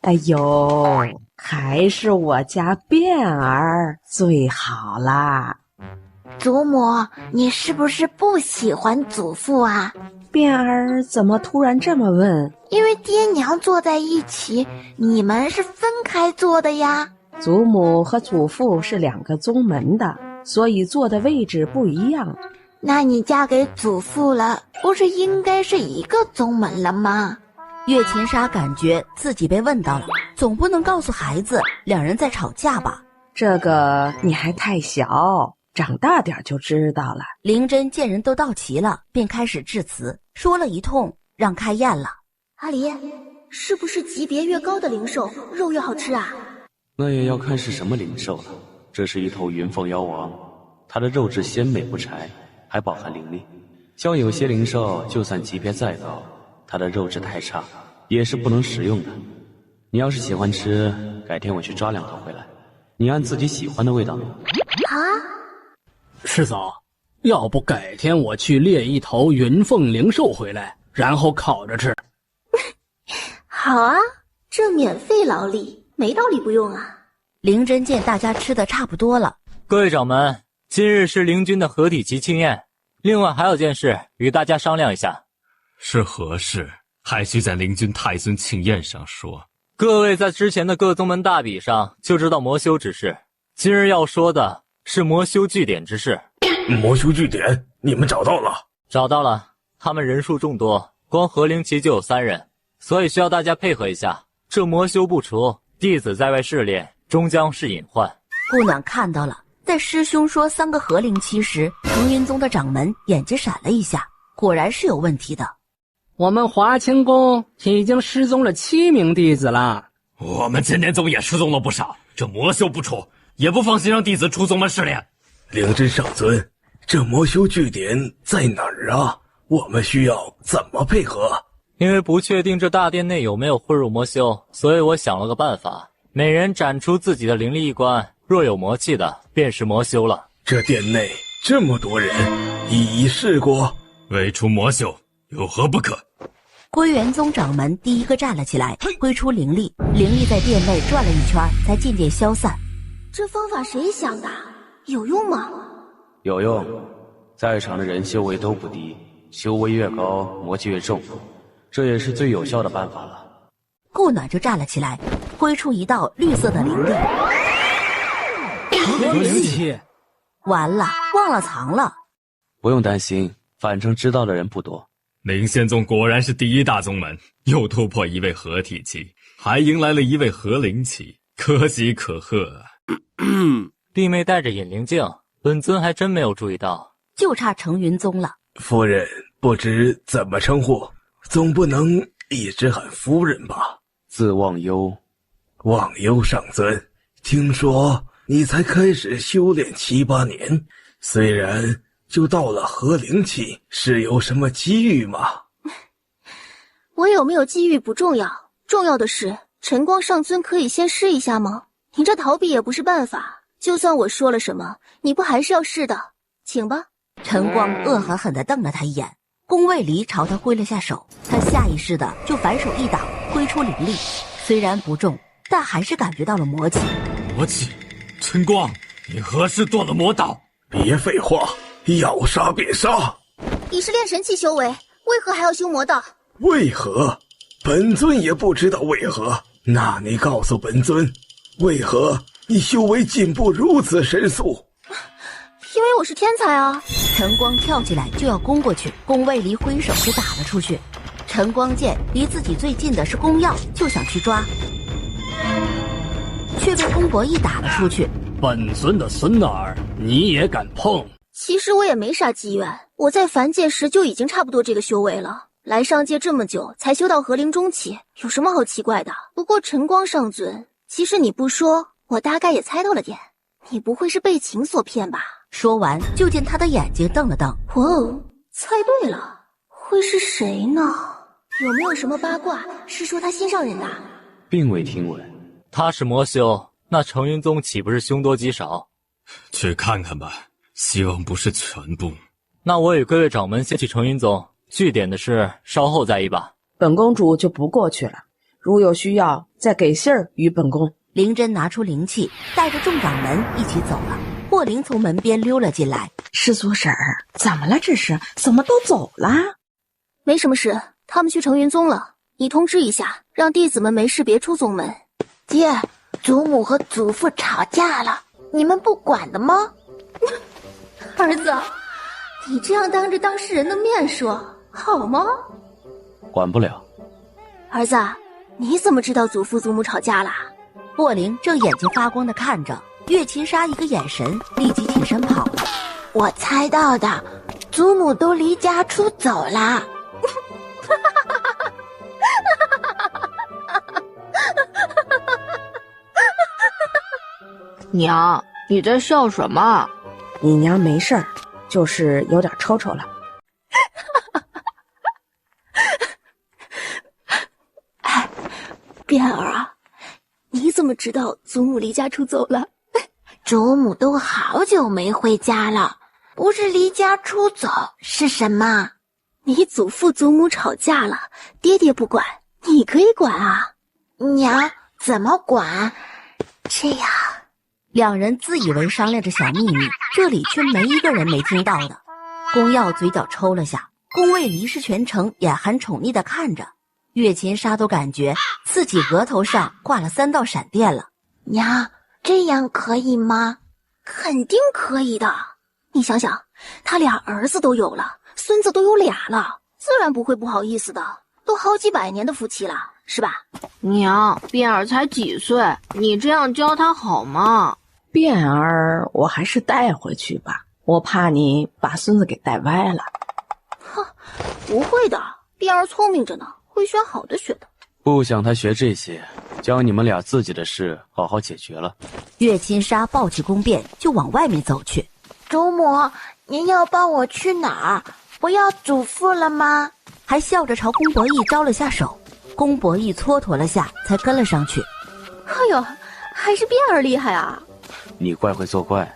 哎呦，还是我家辫儿最好啦。祖母，你是不是不喜欢祖父啊？辫儿怎么突然这么问？因为爹娘坐在一起，你们是分开坐的呀。祖母和祖父是两个宗门的，所以坐的位置不一样。那你嫁给祖父了，不是应该是一个宗门了吗？月琴纱感觉自己被问到了，总不能告诉孩子两人在吵架吧？这个你还太小，长大点就知道了。灵真见人都到齐了，便开始致辞，说了一通，让开宴了。阿离，是不是级别越高的灵兽肉越好吃啊？那也要看是什么灵兽了。这是一头云凤妖王，它的肉质鲜美不柴，还饱含灵力。像有些灵兽，就算级别再高，它的肉质太差，也是不能食用的。你要是喜欢吃，改天我去抓2头回来，你按自己喜欢的味道弄。好啊。师嫂，要不改天我去猎一头云凤灵兽回来，然后烤着吃。好啊，这免费劳力，没道理不用啊。灵真见大家吃的差不多了，各位掌门，今日是灵君的合体齐庆宴，另外还有件事与大家商量一下。是何事？还需在灵君太孙庆宴上说。各位在之前的各宗门大比上就知道魔修之事，今日要说的是魔修据点之事。魔修据点，你们找到了？找到了，他们人数众多，光合灵旗就有3人，所以需要大家配合一下。这魔修不除，弟子在外试炼，终将是隐患。顾暖看到了，在师兄说3个合灵期时，腾云宗的掌门眼睛闪了一下，果然是有问题的。我们华清宫已经失踪了7名弟子了。我们千年宗也失踪了不少，这魔修不除，也不放心让弟子出宗门试炼。灵真上尊，这魔修据点在哪儿啊？我们需要怎么配合？因为不确定这大殿内有没有混入魔修，所以我想了个办法，每人展出自己的灵力一关，若有魔气的，便是魔修了。这殿内这么多人，一一试过，未出魔修，有何不可？归元宗掌门第一个站了起来，挥出灵力，灵力在殿内转了一圈，才渐渐消散。这方法谁想的？有用吗？有用，在场的人修为都不低，修为越高，魔气越重，这也是最有效的办法了。顾暖就站了起来，挥出一道绿色的灵力。和灵气，完了，忘了藏了。不用担心，反正知道的人不多。灵仙宗果然是第一大宗门，又突破一位合体期，还迎来了一位合灵期，可喜可贺啊！弟妹戴着隐灵镜，本尊还真没有注意到，就差承云宗了。夫人不知怎么称呼，总不能一直喊夫人吧？字忘忧。忘忧上尊，听说你才开始修炼7、8年，虽然就到了合灵期，是有什么机遇吗？我有没有机遇不重要，重要的是晨光上尊可以先试一下吗？你这逃避也不是办法，就算我说了什么，你不还是要试的？请吧。晨光恶狠狠地瞪了他一眼，宫卫离朝他挥了下手，他下意识的就反手一挡，挥出灵力，虽然不重，但还是感觉到了魔气。魔气？晨光，你何时做了魔道？别废话，要杀便杀。你是炼神期修为，为何还要修魔道？为何？本尊也不知道为何。那你告诉本尊，为何你修为进步如此神速？因为我是天才啊！晨光跳起来就要攻过去，宫卫离挥手就打了出去。晨光见离自己最近的是宫耀，就想去抓，却被宫博义打了出去。本尊的孙儿，你也敢碰？其实我也没啥机缘，我在凡界时就已经差不多这个修为了，来上界这么久才修到合灵中期，有什么好奇怪的？不过晨光上尊，其实你不说，我大概也猜到了点，你不会是被情所骗吧？说完，就见他的眼睛瞪了瞪。哦，猜对了，会是谁呢？有没有什么八卦是说他心上人的？并未听闻。他是魔修，那承云宗岂不是凶多吉少？去看看吧，希望不是全部。那我与各位掌门先去承云宗，据点的事稍后再议吧。本公主就不过去了，如有需要，再给信儿与本宫。灵真拿出灵气，带着众掌门一起走了。霍灵从门边溜了进来。师祖婶儿，怎么了？这是怎么都走了？没什么事，他们去承云宗了。你通知一下，让弟子们没事别出宗门。爹，祖母和祖父吵架了，你们不管的吗？儿子，你这样当着当事人的面说，好吗？管不了。儿子，你怎么知道祖父祖母吵架了？霍灵正眼睛发光地看着，岳秦沙一个眼神，立即起身跑了。我猜到的，祖母都离家出走啦。娘，你在笑什么？你娘没事儿，就是有点抽抽了。哎，变儿啊，你怎么知道祖母离家出走了？祖母都好久没回家了，不是离家出走是什么？你祖父祖母吵架了，爹爹不管，你可以管啊。娘，怎么管？这样。两人自以为商量着小秘密，这里却没一个人没听到的。宫耀嘴角抽了下，宫卫离是全程眼含宠溺地看着。岳秦沙都感觉自己额头上挂了3道闪电了。娘，这样可以吗？肯定可以的。你想想，他俩儿子都有了，孙子都有俩了，自然不会不好意思的，都好几百年的夫妻了，是吧？娘，变儿才几岁，你这样教他好吗？变儿，我还是带回去吧，我怕你把孙子给带歪了。哼，不会的，变儿聪明着呢，会选好的学的。不想他学这些，将你们俩自己的事好好解决了。岳秦沙抱起宫变就往外面走去。祖母，您要抱我去哪儿？不要祖父了吗？还笑着朝宫博义招了下手。宫博义蹉跎了下，才跟了上去。哎呦，还是变儿厉害啊！你怪会作怪，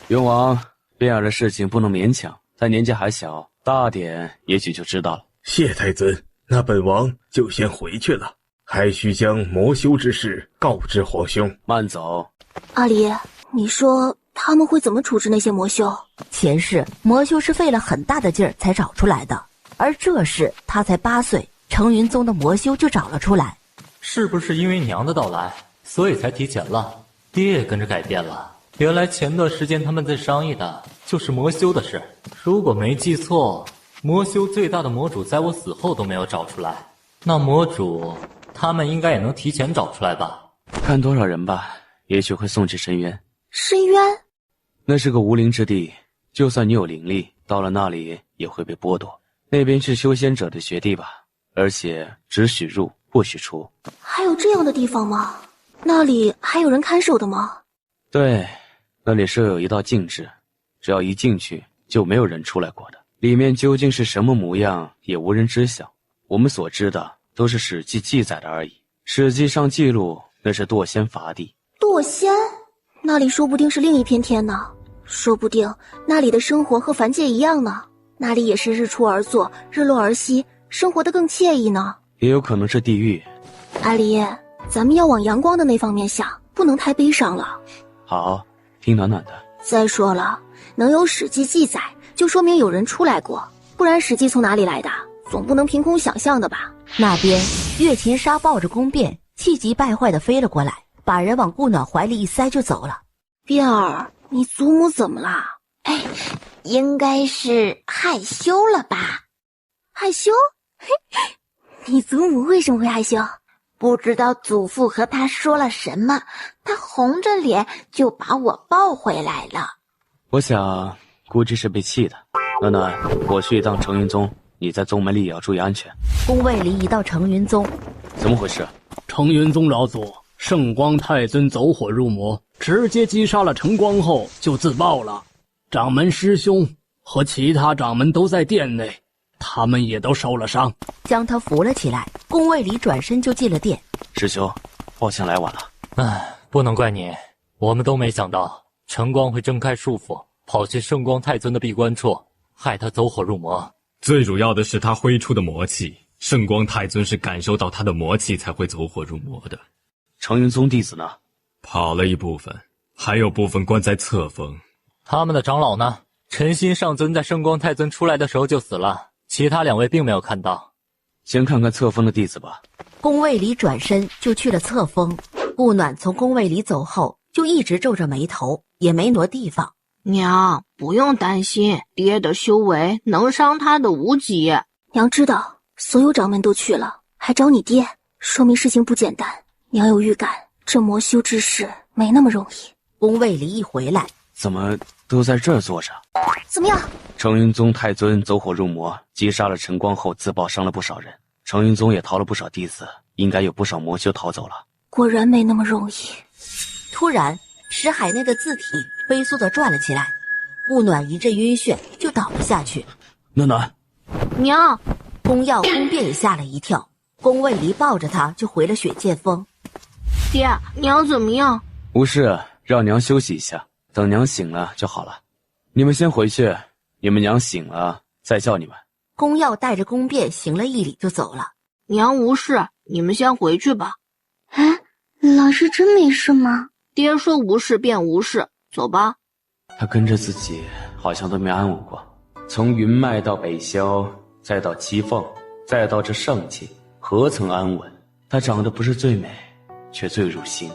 雍王，变儿的事情不能勉强，他年纪还小，大点也许就知道了。谢太尊，那本王就先回去了，还需将魔修之事告知皇兄。慢走。阿离，你说他们会怎么处置那些魔修？前世魔修是费了很大的劲儿才找出来的，而这世他才8岁，程云宗的魔修就找了出来。是不是因为娘的到来，所以才提前了？爹也跟着改变了。原来前段时间他们在商议的就是魔修的事。如果没记错，魔修最大的魔主在我死后都没有找出来，那魔主他们应该也能提前找出来吧？看多少人吧，也许会送去深渊。深渊？那是个无灵之地，就算你有灵力，到了那里也会被剥夺。那边是修仙者的绝地吧，而且只许入不许出。还有这样的地方吗？那里还有人看守的吗？对，那里设有一道禁制，只要一进去就没有人出来过的。里面究竟是什么模样也无人知晓，我们所知的都是史记记载的而已。史记上记录那是堕仙伐地。堕仙？那里说不定是另一片天呢，说不定那里的生活和凡界一样呢，那里也是日出而作，日落而息，生活得更惬意呢。也有可能是地狱。阿离，咱们要往阳光的那方面想，不能太悲伤了。好，听暖暖的。再说了，能有史记记载就说明有人出来过，不然史记从哪里来的？总不能凭空想象的吧。那边月琴纱抱着宫变，气急败坏地飞了过来，把人往顾暖怀里一塞就走了。变儿，你祖母怎么了？哎，应该是害羞了吧？害羞？嘿，你祖母为什么会害羞？不知道祖父和他说了什么，他红着脸就把我抱回来了。我想估计是被气的。暖暖，我去一趟程云宗，你在宗门里也要注意安全。宫卫里一到程云宗，怎么回事？程云宗老祖，圣光太尊走火入魔，直接击杀了晨光后就自爆了。掌门师兄和其他掌门都在殿内，他们也都受了伤，将他扶了起来。宫卫里转身就进了殿。师兄，抱歉来晚了。唉，不能怪你，我们都没想到晨光会挣开束缚，跑去圣光太尊的闭关处，害他走火入魔。最主要的是他挥出的魔气，圣光太尊是感受到他的魔气才会走火入魔的。程云宗弟子呢？跑了一部分，还有部分关在侧峰。他们的长老呢？陈心上尊在圣光太尊出来的时候就死了，其他2位并没有看到。先看看侧峰的弟子吧。宫卫里转身就去了侧峰。顾暖从宫卫里走后，就一直皱着眉头，也没挪地方。娘，不用担心，爹的修为能伤他的无极。娘知道，所有掌门都去了，还找你爹，说明事情不简单。娘有预感，这魔修之事没那么容易。宫卫里一回来，怎么都在这儿坐着？怎么样？程云宗太尊走火入魔，击杀了晨光后自爆伤了不少人，程云宗也逃了不少弟子，应该有不少魔修逃走了。果然没那么容易。突然石海内的字体飞速地转了起来，顾暖一阵晕眩就倒了下去。暖暖，娘！宫耀、宫变也吓了一跳，宫卫离抱着他就回了雪剑峰。爹，娘怎么样？无事，让娘休息一下，等娘醒了就好了。你们先回去，你们娘醒了再叫你们。宫耀带着宫变行了一礼就走了。娘无事，你们先回去吧。哎，老师真没事吗？爹说无事便无事，走吧。他跟着自己好像都没安稳过，从云脉到北萧，再到七凤，再到这圣气，何曾安稳？他长得不是最美，却最入心。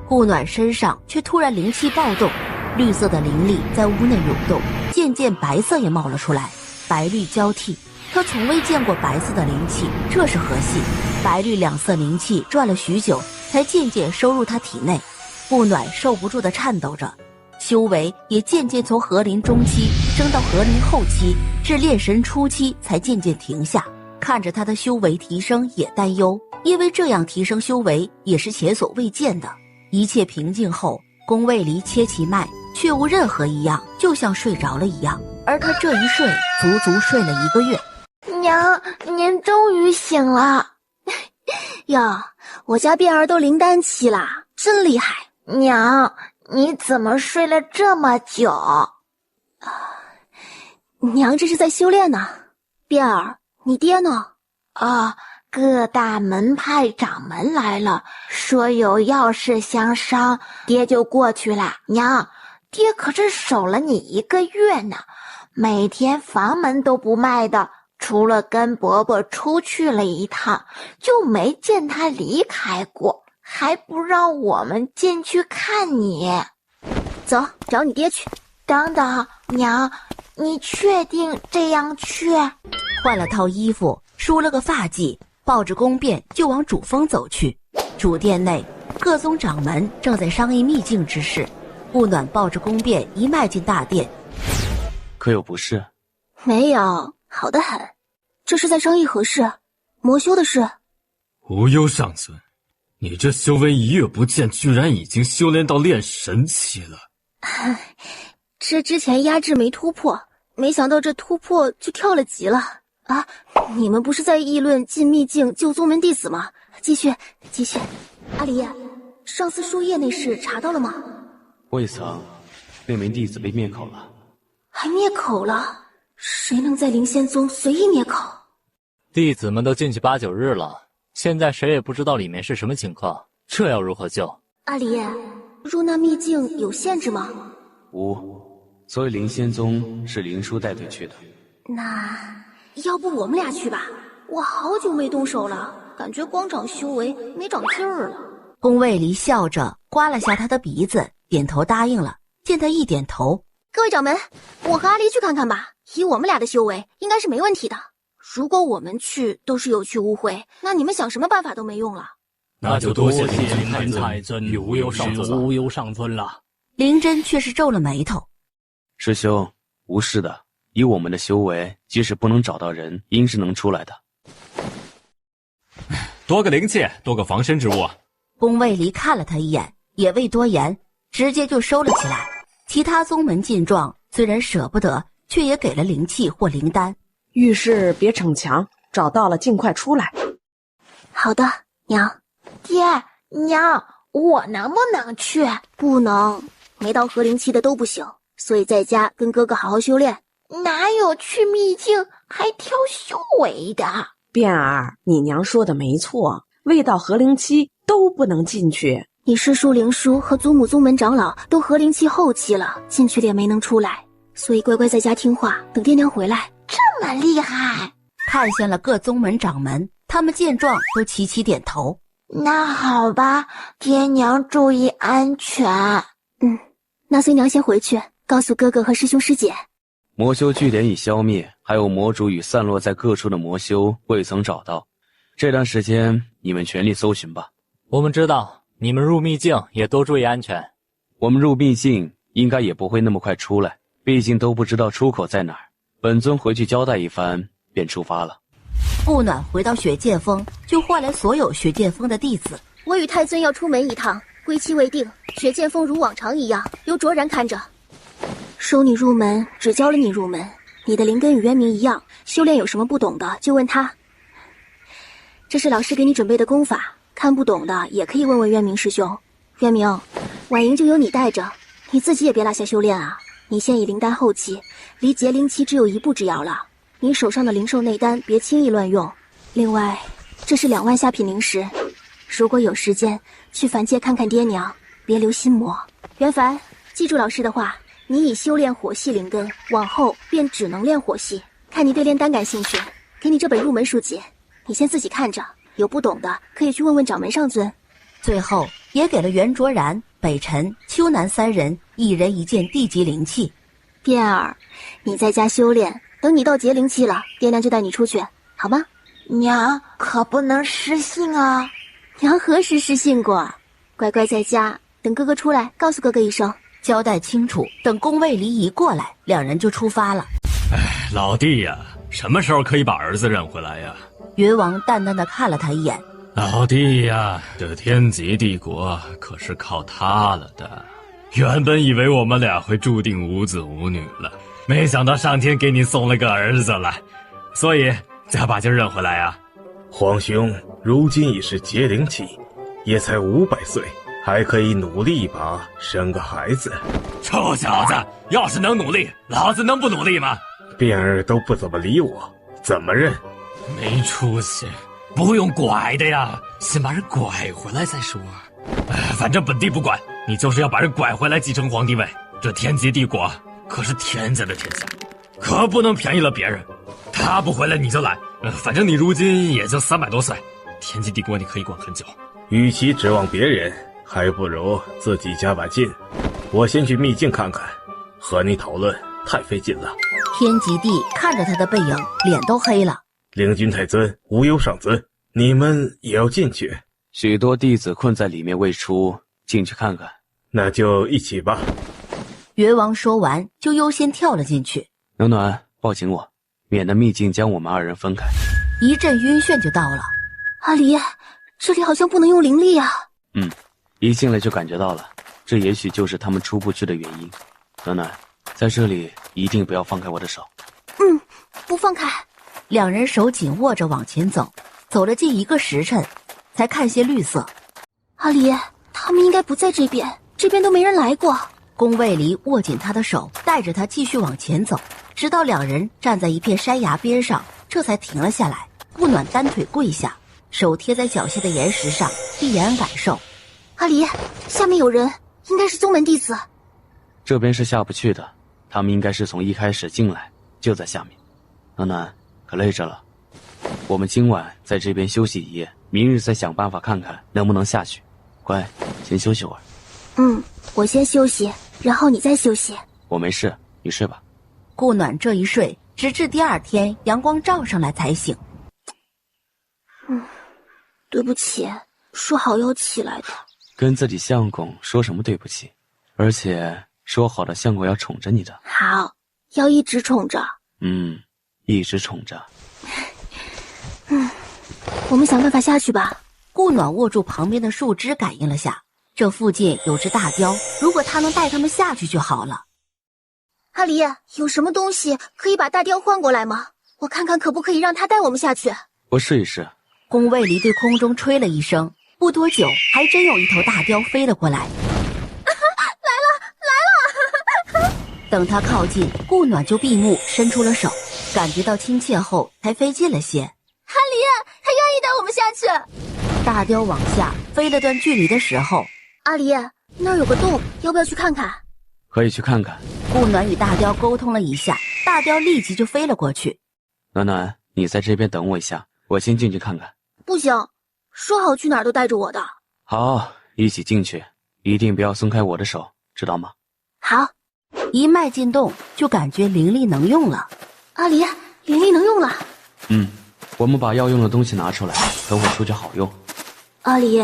顾暖身上却突然灵气暴动，绿色的灵力在屋内涌动，渐渐白色也冒了出来，白绿交替。他从未见过白色的灵气，这是何系？白绿两色灵气转了许久，才渐渐收入他体内。顾暖受不住的颤抖着，修为也渐渐从河灵中期升到河灵后期，至炼神初期才渐渐停下。看着他的修为提升也担忧，因为这样提升修为也是前所未见的。一切平静后，宫卫离切其脉，却无任何异样，就像睡着了一样。而他这一睡足足睡了1个月。娘，您终于醒了。哟，我家变儿都灵丹期了，真厉害。娘，你怎么睡了这么久？娘这是在修炼呢。变儿，你爹呢？各大门派掌门来了，说有要事相商，爹就过去了。娘，爹可是守了你1个月呢，每天房门都不迈的，除了跟伯伯出去了一趟，就没见他离开过，还不让我们进去看你。走，找你爹去。等等，娘，你确定这样去？换了套衣服，梳了个发髻，抱着宫变就往主峰走去。主殿内，各宗掌门正在商议秘境之事。顾暖抱着宫变一迈进大殿，可有不是？没有，好得很。这是在商议何事？魔修的事。无忧上尊，你这修为1月不见，居然已经修炼到炼神期了。这之前压制没突破，没想到这突破就跳了级了啊！你们不是在议论进秘境救宗门弟子吗？继续。阿离，上次输液那事查到了吗？未曾，那名弟子被灭口了。还灭口了？谁能在灵仙宗随意灭口？弟子们都进去8、9日了，现在谁也不知道里面是什么情况，这要如何救？阿离，入那秘境有限制吗？无，所以灵仙宗是灵叔带队去的。那要不我们俩去吧？我好久没动手了，感觉光长修为没长劲儿了。宫卫离笑着刮了下他的鼻子，点头答应了。见他一点头，各位掌门，我和阿离去看看吧。以我们俩的修为，应该是没问题的。如果我们去都是有去无回，那你们想什么办法都没用了。那就多谢灵太尊与无忧上尊了。灵真却是皱了眉头。师兄，无事的。以我们的修为，即使不能找到人，应是能出来的。多个灵器，多个防身之物。宫卫离看了他一眼，也未多言，直接就收了起来。其他宗门见状，虽然舍不得，却也给了灵气或灵丹。遇事别逞强，找到了尽快出来。好的，娘。爹娘，我能不能去？不能，没到合灵期的都不行，所以在家跟哥哥好好修炼。哪有去秘境还挑修为的？变儿，你娘说的没错，未到合灵期都不能进去。你师叔灵叔和祖母宗门长老都合灵期后期了，进去了也没能出来，所以乖乖在家听话，等爹娘回来。这么厉害！看向了各宗门掌门，他们见状都齐齐点头。那好吧，爹娘注意安全。那随娘先回去，告诉哥哥和师兄师姐。魔修据点已消灭，还有魔主与散落在各处的魔修未曾找到。这段时间你们全力搜寻吧。我们知道，你们入秘境也多注意安全。我们入秘境应该也不会那么快出来，毕竟都不知道出口在哪儿。本尊回去交代一番，便出发了。顾暖回到雪剑峰，就唤来所有雪剑峰的弟子。我与太尊要出门一趟，归期未定。雪剑峰如往常一样，由卓然看着。收你入门，只教了你入门。你的灵根与渊明一样，修炼有什么不懂的就问他。这是老师给你准备的功法，看不懂的也可以问问渊明师兄。渊明，晚营就由你带着，你自己也别落下修炼啊。你现已灵丹后期，离结灵期只有1步之遥了。你手上的灵兽内丹别轻易乱用。另外，这是2万下品灵石，如果有时间去凡界看看爹娘，别留心魔。袁凡，记住老师的话，你已修炼火系灵根，往后便只能练火系。看你对炼丹感兴趣，给你这本入门书籍，你先自己看着，有不懂的可以去问问掌门上尊。最后也给了袁卓然、北辰、秋南3人1人1件地级灵器。变儿，你在家修炼，等你到结灵期了，爹娘就带你出去，好吗？娘可不能失信啊！娘何时失信过？乖乖在家，等哥哥出来，告诉哥哥一声，交代清楚。等宫卫离一过来，2人就出发了。老弟呀，什么时候可以把儿子认回来呀？云王淡淡的看了他一眼。老弟呀，这天极帝国可是靠他了的。原本以为我们俩会注定无子无女了，没想到上天给你送了个儿子来，所以再把劲认回来啊。皇兄如今已是结灵期，也才500岁，还可以努力一把，生个孩子。臭小子，要是能努力，老子能不努力吗？变儿都不怎么理我，怎么认？没出息，不用拐的呀，先把人拐回来再说。反正本帝不管，你就是要把人拐回来继承皇帝位，这天极帝国可是天家的天下，可不能便宜了别人。他不回来你就来，反正你如今也就300多岁，天极帝国你可以管很久。与其指望别人，还不如自己加把劲。我先去秘境看看，和你讨论太费劲了。天极地看着他的背影，脸都黑了。灵君太尊，无忧上尊，你们也要进去？许多弟子困在里面未出，进去看看。那就一起吧。元王说完，就优先跳了进去。暖暖，抱紧我，免得秘境将我们2人分开。一阵晕眩就到了。阿离，这里好像不能用灵力啊。一进来就感觉到了，这也许就是他们出不去的原因。暖暖，在这里一定不要放开我的手。不放开。2人手紧握着往前走，走了近1个时辰，才看些绿色。阿离，他们应该不在这边，这边都没人来过。宫卫离握紧他的手，带着他继续往前走，直到2人站在一片山崖边上，这才停了下来。顾暖单腿跪下，手贴在脚下的岩石上，闭眼感受。阿离，下面有人，应该是宗门弟子。这边是下不去的，他们应该是从一开始进来就在下面。暖暖，可累着了，我们今晚在这边休息一夜，明日再想办法看看能不能下去。乖，先休息会儿。我先休息，然后你再休息。我没事，你睡吧。顾暖这一睡，直至第2天阳光照上来才醒。对不起，说好要起来的。跟自己相公说什么对不起？而且说好的相公要宠着你的。好，要一直宠着。一直宠着。我们想办法下去吧。顾暖握住旁边的树枝感应了下，这附近有只大雕，如果他能带他们下去就好了。阿离，有什么东西可以把大雕换过来吗？我看看可不可以让他带我们下去。我试一试。宫卫离对空中吹了一声，不多久还真有一头大雕飞了过来。来了！等他靠近，顾暖就闭目伸出了手，感觉到亲切后才飞近了些。阿离，他愿意带我们下去。大雕往下飞了段距离的时候，阿离，那儿有个洞，要不要去看看？可以去看看。顾暖与大雕沟通了一下，大雕立即就飞了过去。暖暖，你在这边等我一下，我先进去看看。不行，说好去哪儿都带着我的。好，一起进去，一定不要松开我的手，知道吗？好。一迈进洞，就感觉灵力能用了。阿离，灵力能用了。我们把要用的东西拿出来，等会出去好用。阿离，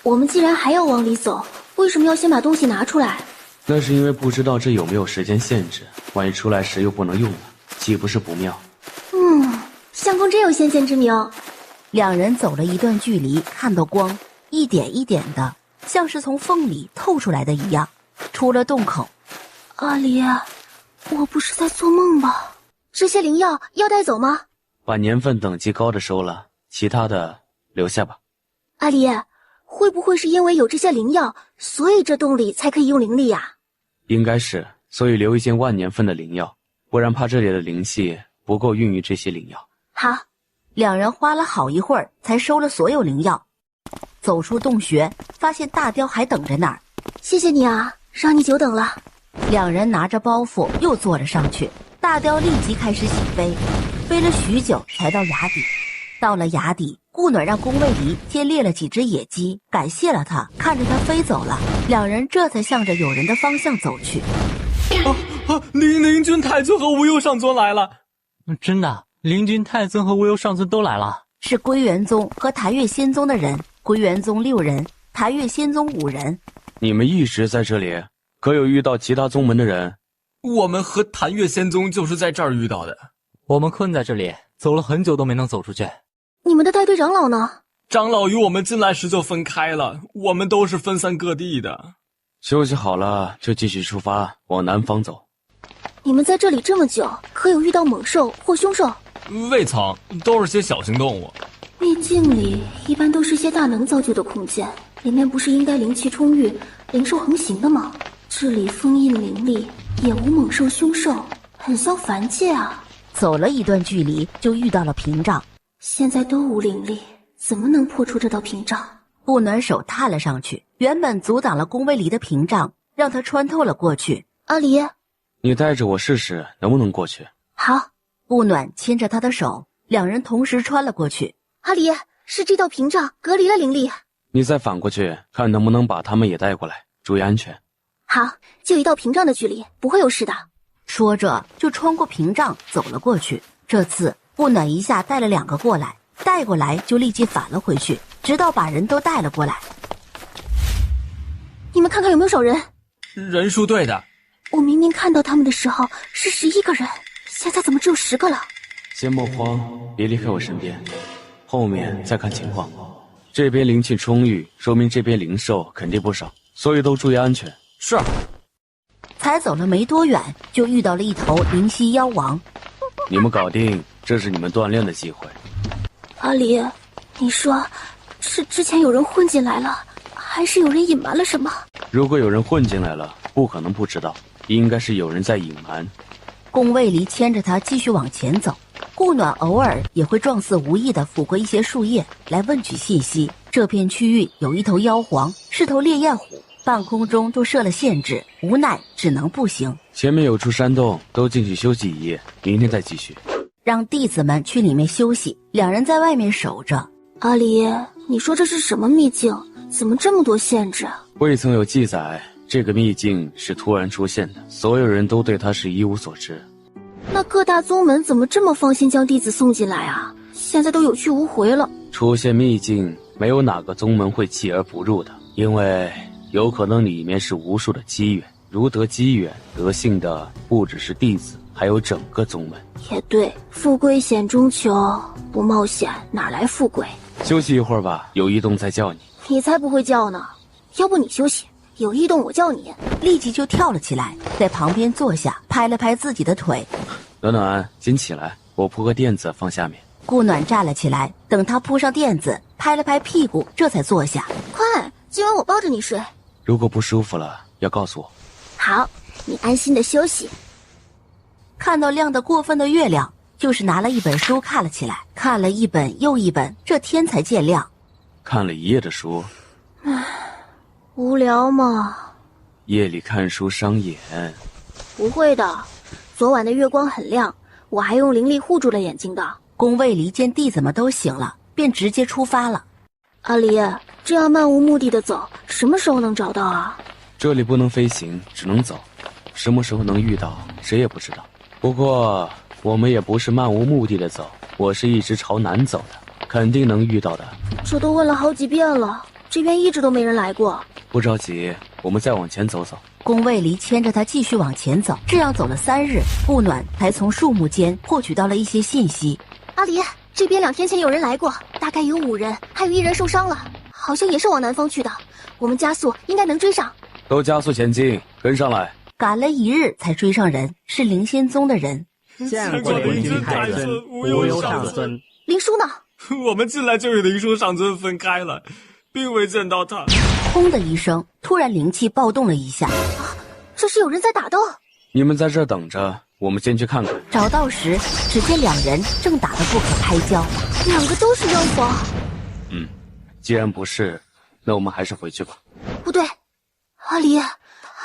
我们既然还要往里走，为什么要先把东西拿出来？那是因为不知道这有没有时间限制，万一出来时又不能用了，岂不是不妙？相公真有先见之明。2人走了一段距离，看到光一点一点的，像是从缝里透出来的一样，出了洞口。阿离，我不是在做梦吧？这些灵药要带走吗？把年份等级高的收了，其他的留下吧。阿离，会不会是因为有这些灵药，所以这洞里才可以用灵力呀？应该是，所以留一件万年份的灵药，不然怕这里的灵气不够孕育这些灵药。好，2人花了好一会儿才收了所有灵药，走出洞穴，发现大雕还等着那儿。谢谢你啊，让你久等了。 2人拿着包袱又坐了上去，大雕立即开始起飞，飞了许久才到崖底。到了崖底，顾暖让宫卫离先猎了几只野鸡，感谢了他，看着他飞走了，2人这才向着有人的方向走去。灵君太尊和无忧上尊来了！真的，灵君太尊和无忧上尊都来了。是归元宗和谭月仙宗的人，归元宗6人，谭月仙宗5人。你们一直在这里，可有遇到其他宗门的人？我们和谭月仙宗就是在这儿遇到的。我们困在这里，走了很久都没能走出去。你们的带队长老呢？长老与我们进来时就分开了，我们都是分散各地的。休息好了就继续出发，往南方走。你们在这里这么久，可有遇到猛兽或凶兽？未曾，都是些小型动物。秘境里一般都是些大能造就的空间，里面不是应该灵气充裕、灵兽横行的吗？这里封印灵力，也无猛兽凶兽，很像凡界啊。走了一段距离，就遇到了屏障。现在都无灵力，怎么能破除这道屏障？顾暖手探了上去，原本阻挡了宫威离的屏障，让他穿透了过去。阿离，你带着我试试能不能过去。好。顾暖牵着他的手，两人同时穿了过去。阿离，是这道屏障隔离了灵力。你再反过去，看能不能把他们也带过来，注意安全。好，就一道屏障的距离，不会有事的。说着就穿过屏障走了过去。这次顾暖一下带了2个过来，带过来就立即返了回去，直到把人都带了过来。你们看看有没有少人？人数对的。我明明看到他们的时候是11个人，现在怎么只有10个了？先莫慌，别离开我身边，后面再看情况。这边灵气充裕，说明这边灵兽肯定不少，所以都注意安全。是。才走了没多远，就遇到了一头灵犀妖王。你们搞定，这是你们锻炼的机会。阿离，你说是之前有人混进来了，还是有人隐瞒了什么？如果有人混进来了，不可能不知道，应该是有人在隐瞒。宫卫离牵着他继续往前走，顾暖偶尔也会状似无意地抚过一些树叶来问取信息。这片区域有一头妖皇，是头烈焰虎，半空中都设了限制，无奈只能步行。前面有处山洞，都进去休息一夜，明天再继续。让弟子们去里面休息，两人在外面守着。阿离，你说这是什么秘境？怎么这么多限制？未曾有记载，这个秘境是突然出现的，所有人都对它是一无所知。那各大宗门怎么这么放心将弟子送进来啊？现在都有去无回了。出现秘境，没有哪个宗门会弃而不入的，因为有可能里面是无数的机缘，如得机缘，得幸的不只是弟子，还有整个宗门。也对，富贵险中求，不冒险哪来富贵？休息一会儿吧，有异动再叫你。你才不会叫呢，要不你休息，有异动我叫你。立即就跳了起来，在旁边坐下，拍了拍自己的腿。暖暖，先起来，我铺个垫子放下面。顾暖站了起来，等他铺上垫子，拍了拍屁股，这才坐下。快，今晚我抱着你睡。如果不舒服了，要告诉我。好，你安心的休息。看到亮得过分的月亮，就是拿了一本书看了起来，看了一本又一本，这天才见亮。看了一夜的书，唉，无聊吗？夜里看书伤眼。不会的，昨晚的月光很亮，我还用灵力护住了眼睛的。宫卫离见弟子们都醒了，便直接出发了。阿离，这样漫无目的的走，什么时候能找到啊？这里不能飞行，只能走，什么时候能遇到，谁也不知道。不过我们也不是漫无目的的走，我是一直朝南走的，肯定能遇到的。这都问了好几遍了，这边一直都没人来过。不着急，我们再往前走走。宫卫离牵着他继续往前走，这样走了3日，顾暖才从树木间获取到了一些信息。阿离，这边2天前有人来过，大概有5人，还有1人受伤了，好像也是往南方去的。我们加速应该能追上。都加速前进，跟上来。赶了1日才追上人，是灵仙宗的人。见过灵君太尊，无有上尊。灵叔呢？我们进来就与灵叔上尊分开了，并未见到他。轰的一声，突然灵气暴动了一下。这是有人在打斗。你们在这儿等着，我们先去看看。找到时，只见2人正打得不可开交。2个都是妖皇。既然不是，那我们还是回去吧。不对，阿离，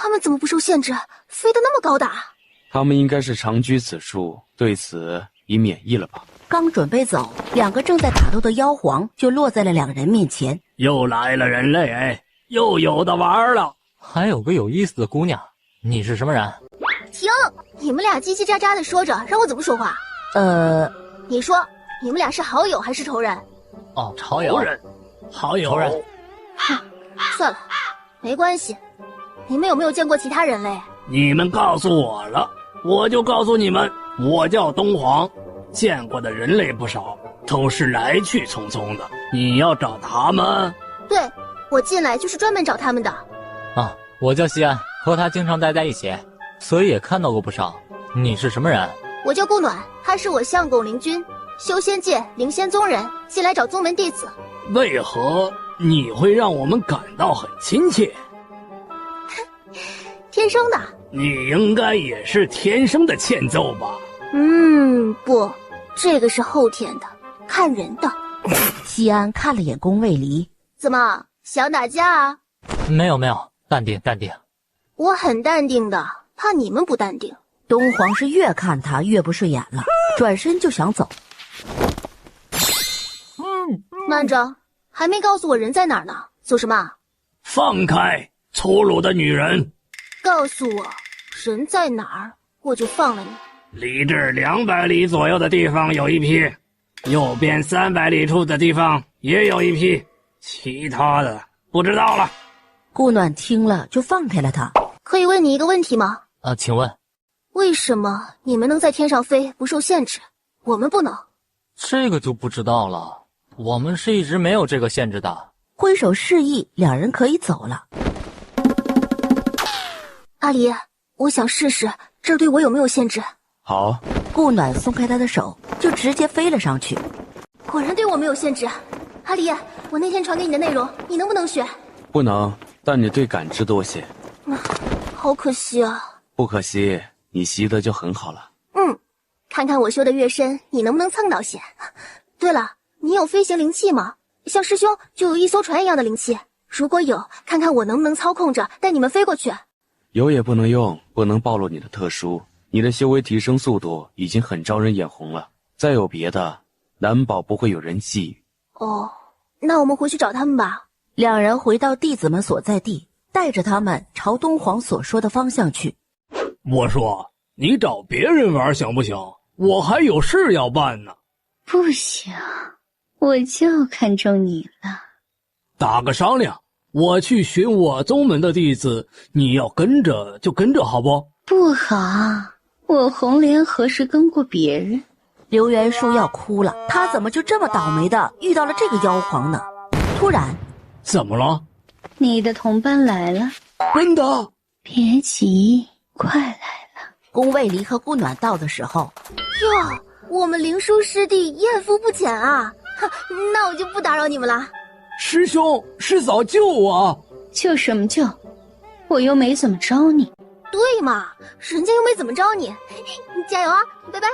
他们怎么不受限制，飞得那么高大？他们应该是长居此处，对此已免疫了吧？刚准备走，2个正在打斗的妖皇就落在了2人面前。又来了人类，哎，又有的玩了。还有个有意思的姑娘，你是什么人？停！你们俩叽叽喳喳的说着，让我怎么说话？你说，你们俩是好友还是仇人？哦，好友。好友。仇人。算了，没关系。你们有没有见过其他人类？你们告诉我了，我就告诉你们，我叫东皇，见过的人类不少，都是来去匆匆的。你要找他们？对，我进来就是专门找他们的。啊，我叫西安，和他经常待在一起，所以也看到过不少。你是什么人？我叫顾暖，他是我相公灵君，修仙界灵仙宗人，进来找宗门弟子。为何你会让我们感到很亲切？天生的。你应该也是天生的欠揍吧？不，这个是后天的，看人的。西安看了眼宫卫离，怎么想打架啊？没有，淡定。我很淡定的，怕你们不淡定。东皇是越看他越不顺眼了，转身就想走。慢着，还没告诉我人在哪儿呢，走什么？放开，粗鲁的女人！告诉我人在哪儿，我就放了你。离这儿200里左右的地方有一批，右边300里处的地方也有一批，其他的不知道了。顾暖听了就放开了他。可以问你一个问题吗？请问为什么你们能在天上飞不受限制，我们不能？这个就不知道了，我们是一直没有这个限制的。挥手示意两人可以走了。阿离，我想试试这儿对我有没有限制。好。顾暖松开他的手，就直接飞了上去。果然对我没有限制。阿离，我那天传给你的内容你能不能学？不能，但你对感知多些。好可惜啊。不可惜，你习得就很好了。看看我修的越深，你能不能蹭到些。对了，你有飞行灵器吗？像师兄就有一艘船一样的灵器，如果有，看看我能不能操控着带你们飞过去。有也不能用，不能暴露你的特殊。你的修为提升速度已经很招人眼红了，再有别的，难保不会有人觊觎。哦，那我们回去找他们吧。两人回到弟子们所在地，带着他们朝东皇所说的方向去。我说，你找别人玩行不行？我还有事要办呢。不行，我就看中你了。打个商量，我去寻我宗门的弟子，你要跟着就跟着，好不？不好，我红莲何时跟过别人？刘元树要哭了，他怎么就这么倒霉的遇到了这个妖皇呢？突然，怎么了？你的同伴来了。真的？别急，快来了。宫卫离和顾暖到的时候，哟，我们灵叔师弟艳福不浅啊！那我就不打扰你们了。师兄师嫂救我！救什么救？我又没怎么招你。对嘛，人家又没怎么招你，加油啊！拜拜。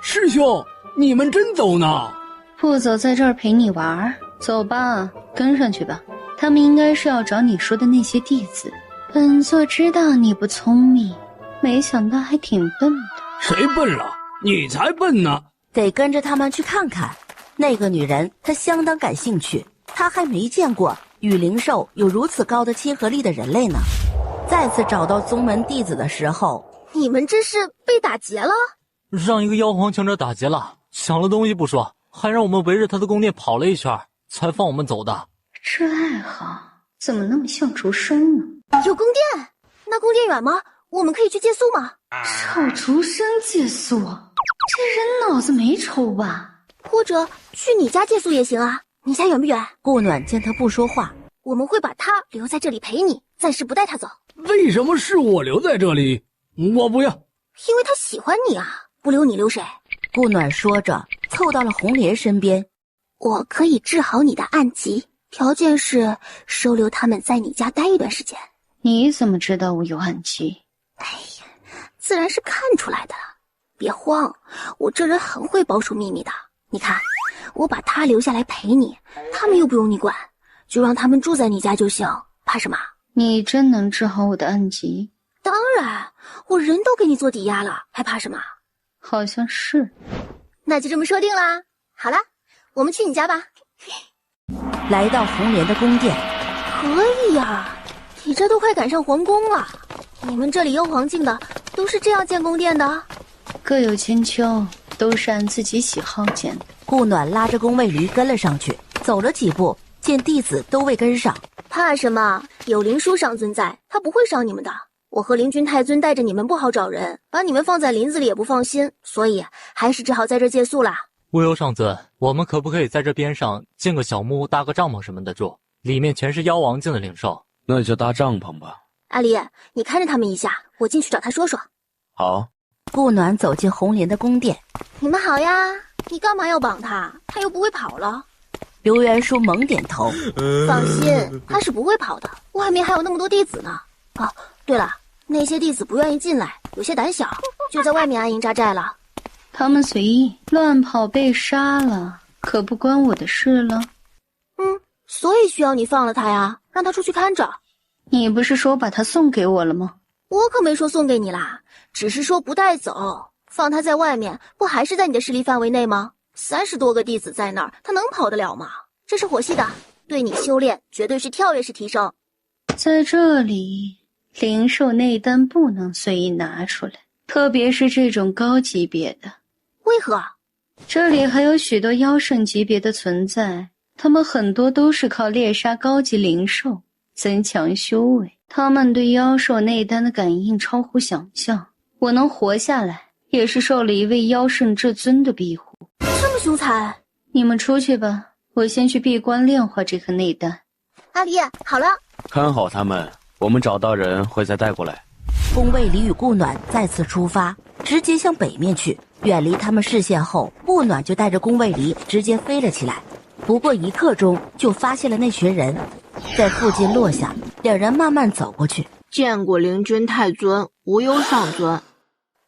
师兄，你们真走呢？不走，在这儿陪你玩。走吧，跟上去吧。他们应该是要找你说的那些弟子。本座知道你不聪明，没想到还挺笨的。谁笨了？你才笨呢！得跟着他们去看看。那个女人，她相当感兴趣。她还没见过与灵兽有如此高的亲和力的人类呢。再次找到宗门弟子的时候，你们这是被打劫了？让一个妖皇强者打劫了，抢了东西不说，还让我们围着他的宫殿跑了一圈，才放我们走的。这爱好怎么那么像竹生呢？有宫殿？那宫殿远吗？我们可以去借宿吗？找竹生借宿？这人脑子没抽吧？或者去你家借宿也行啊。你家远不远？顾暖见他不说话，我们会把他留在这里陪你，暂时不带他走。为什么是我留在这里？我不要。因为他喜欢你啊，不留你留谁？顾暖说着，凑到了红莲身边。我可以治好你的暗疾，条件是收留他们在你家待一段时间。你怎么知道我有暗疾？哎呀，自然是看出来的。别慌，我这人很会保守秘密的。你看，我把他留下来陪你，他们又不用你管，就让他们住在你家就行，怕什么？你真能治好我的暗疾？当然，我人都给你做抵押了，还怕什么？好像是。那就这么说定啦。好了，我们去你家吧。来到红莲的宫殿。可以呀，你这都快赶上皇宫了。你们这里幽黄境的都是这样建宫殿的？各有千秋，都是按自己喜好建的。顾暖拉着宫卫驴跟了上去，走了几步，见弟子都未跟上。怕什么？有灵书上尊在，他不会伤你们的。我和灵君太尊带着你们不好找人，把你们放在林子里也不放心，所以还是只好在这借宿啦。无忧上尊，我们可不可以在这边上建个小木屋，搭个帐篷什么的住？里面全是妖王境的灵兽。那就搭帐篷吧。阿离，你看着他们一下，我进去找他说说。好。顾暖走进红莲的宫殿。你们好呀，你干嘛要绑他？他又不会跑了。刘元叔猛点头。放心，他是不会跑的，外面还有那么多弟子呢。哦，对了，那些弟子不愿意进来，有些胆小，就在外面安营扎寨了。他们随意乱跑被杀了，可不关我的事了。所以需要你放了他呀，让他出去看着。你不是说把他送给我了吗？我可没说送给你啦，只是说不带走，放他在外面，不还是在你的势力范围内吗？30多个弟子在那儿，他能跑得了吗？这是火系的，对你修炼绝对是跳跃式提升。在这里，灵兽内丹不能随意拿出来，特别是这种高级别的。为何？这里还有许多妖圣级别的存在，他们很多都是靠猎杀高级灵兽增强修为，他们对妖兽内丹的感应超乎想象。我能活下来，也是受了一位妖圣至尊的庇护。这么凶残！你们出去吧，我先去闭关炼化这颗内丹。阿离，好了，看好他们，我们找到人会再带过来。宫卫里与顾暖再次出发，直接向北面去。远离他们视线后，顾暖就带着宫卫离直接飞了起来。不过1刻钟就发现了那群人，在附近落下，两人慢慢走过去。见过灵君太尊，无忧上尊。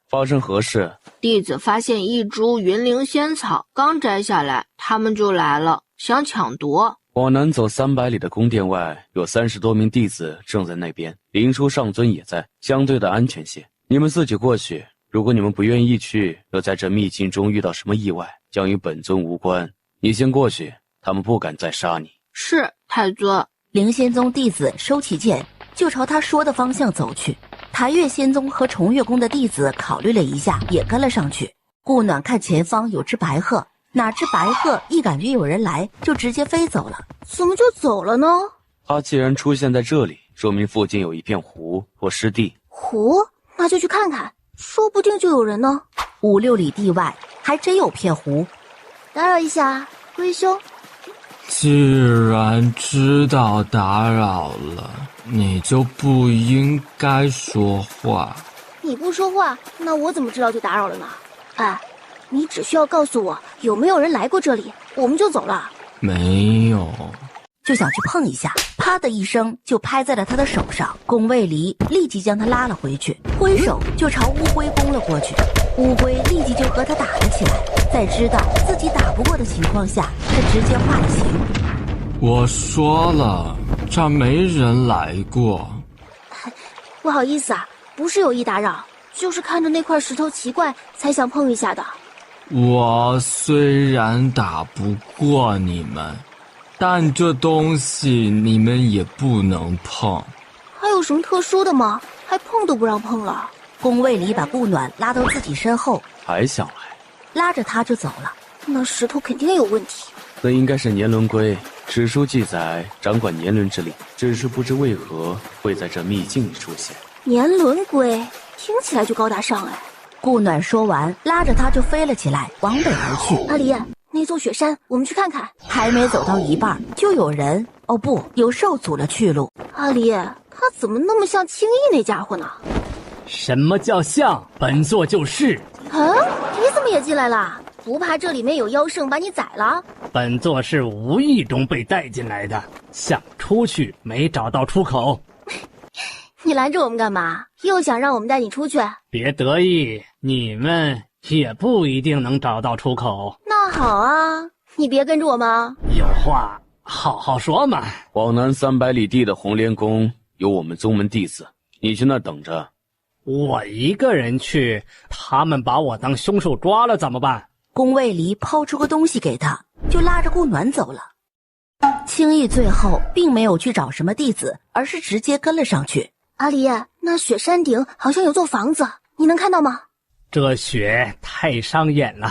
发生何事？弟子发现一株云灵仙草，刚摘下来，他们就来了，想抢夺。往南走300里的宫殿外，有30多名弟子正在那边，灵书上尊也在，相对的安全些。你们自己过去，如果你们不愿意去，又在这秘境中遇到什么意外，将与本尊无关。你先过去，他们不敢再杀你。是，太尊。灵仙宗弟子收起剑，就朝他说的方向走去。谭月仙宗和重月宫的弟子考虑了一下，也跟了上去。顾暖看前方有只白鹤，哪知白鹤一感觉有人来，就直接飞走了。怎么就走了呢？他既然出现在这里，说明附近有一片湖或湿地。湖？那就去看看，说不定就有人呢。 5-6里地外还真有片湖。打扰一下，龟兄。既然知道打扰了，你就不应该说话。你不说话，那我怎么知道就打扰了呢？哎，你只需要告诉我有没有人来过这里，我们就走了。没有。就想去碰一下，啪的一声就拍在了他的手上。宫卫离立即将他拉了回去，挥手就朝乌龟攻了过去。乌龟立即就和他打了起来，在知道自己打不过的情况下，他直接化了形。我说了，这儿没人来过。不好意思啊，不是有意打扰，就是看着那块石头奇怪，才想碰一下的。我虽然打不过你们，但这东西你们也不能碰。还有什么特殊的吗？还碰都不让碰了。宫卫离把顾暖拉到自己身后，还想来，拉着他就走了。那石头肯定有问题。那应该是年轮龟，史书记载掌管年轮之力，只是不知为何会在这秘境里出现。年轮龟听起来就高大上哎。顾暖说完，拉着他就飞了起来，往北而去。阿离，那座雪山，我们去看看。还没走到一半，就有人，哦不，有兽阻了去路。阿离，他怎么那么像青衣那家伙呢？什么叫像？本座就是。啊，你怎么也进来了？不怕这里面有妖圣把你宰了？本座是无意中被带进来的，想出去没找到出口。你拦着我们干嘛？又想让我们带你出去？别得意，你们也不一定能找到出口。那好啊，你别跟着我们。有话好好说嘛。往南300里地的红莲宫有我们宗门弟子，你去那等着。我一个人去，他们把我当凶手抓了怎么办？宫卫离抛出个东西给他，就拉着顾暖走了。青翼最后并没有去找什么弟子，而是直接跟了上去。阿离，那雪山顶好像有座房子，你能看到吗？这雪太伤眼了。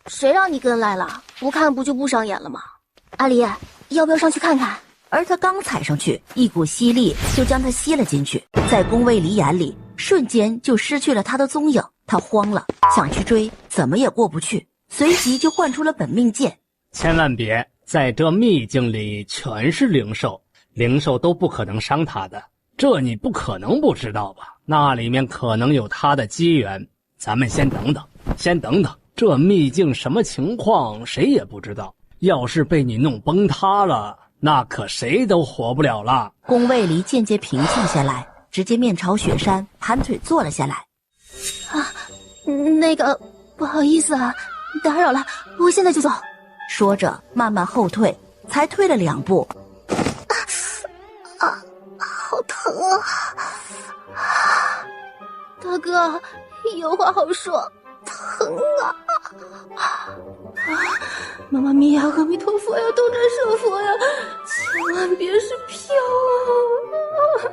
谁让你跟来了？不看不就不伤眼了吗？阿离，要不要上去看看？而他刚踩上去，一股吸力就将他吸了进去，在宫卫离眼里瞬间就失去了他的踪影。他慌了，想去追，怎么也过不去，随即就唤出了本命剑。千万别，在这秘境里全是灵兽，灵兽都不可能伤他的，这你不可能不知道吧？那里面可能有他的机缘，咱们先等等，先等等，这秘境什么情况谁也不知道，要是被你弄崩塌了，那可谁都活不了了。宫卫离渐渐平静下来，直接面朝雪山，盘腿坐了下来。啊，那个，不好意思啊，打扰了，我现在就走。说着慢慢后退，才退了2步。好疼啊！大哥，有话好说，疼啊！妈妈咪呀，阿弥陀佛呀，东瞻圣佛呀，千万别是飘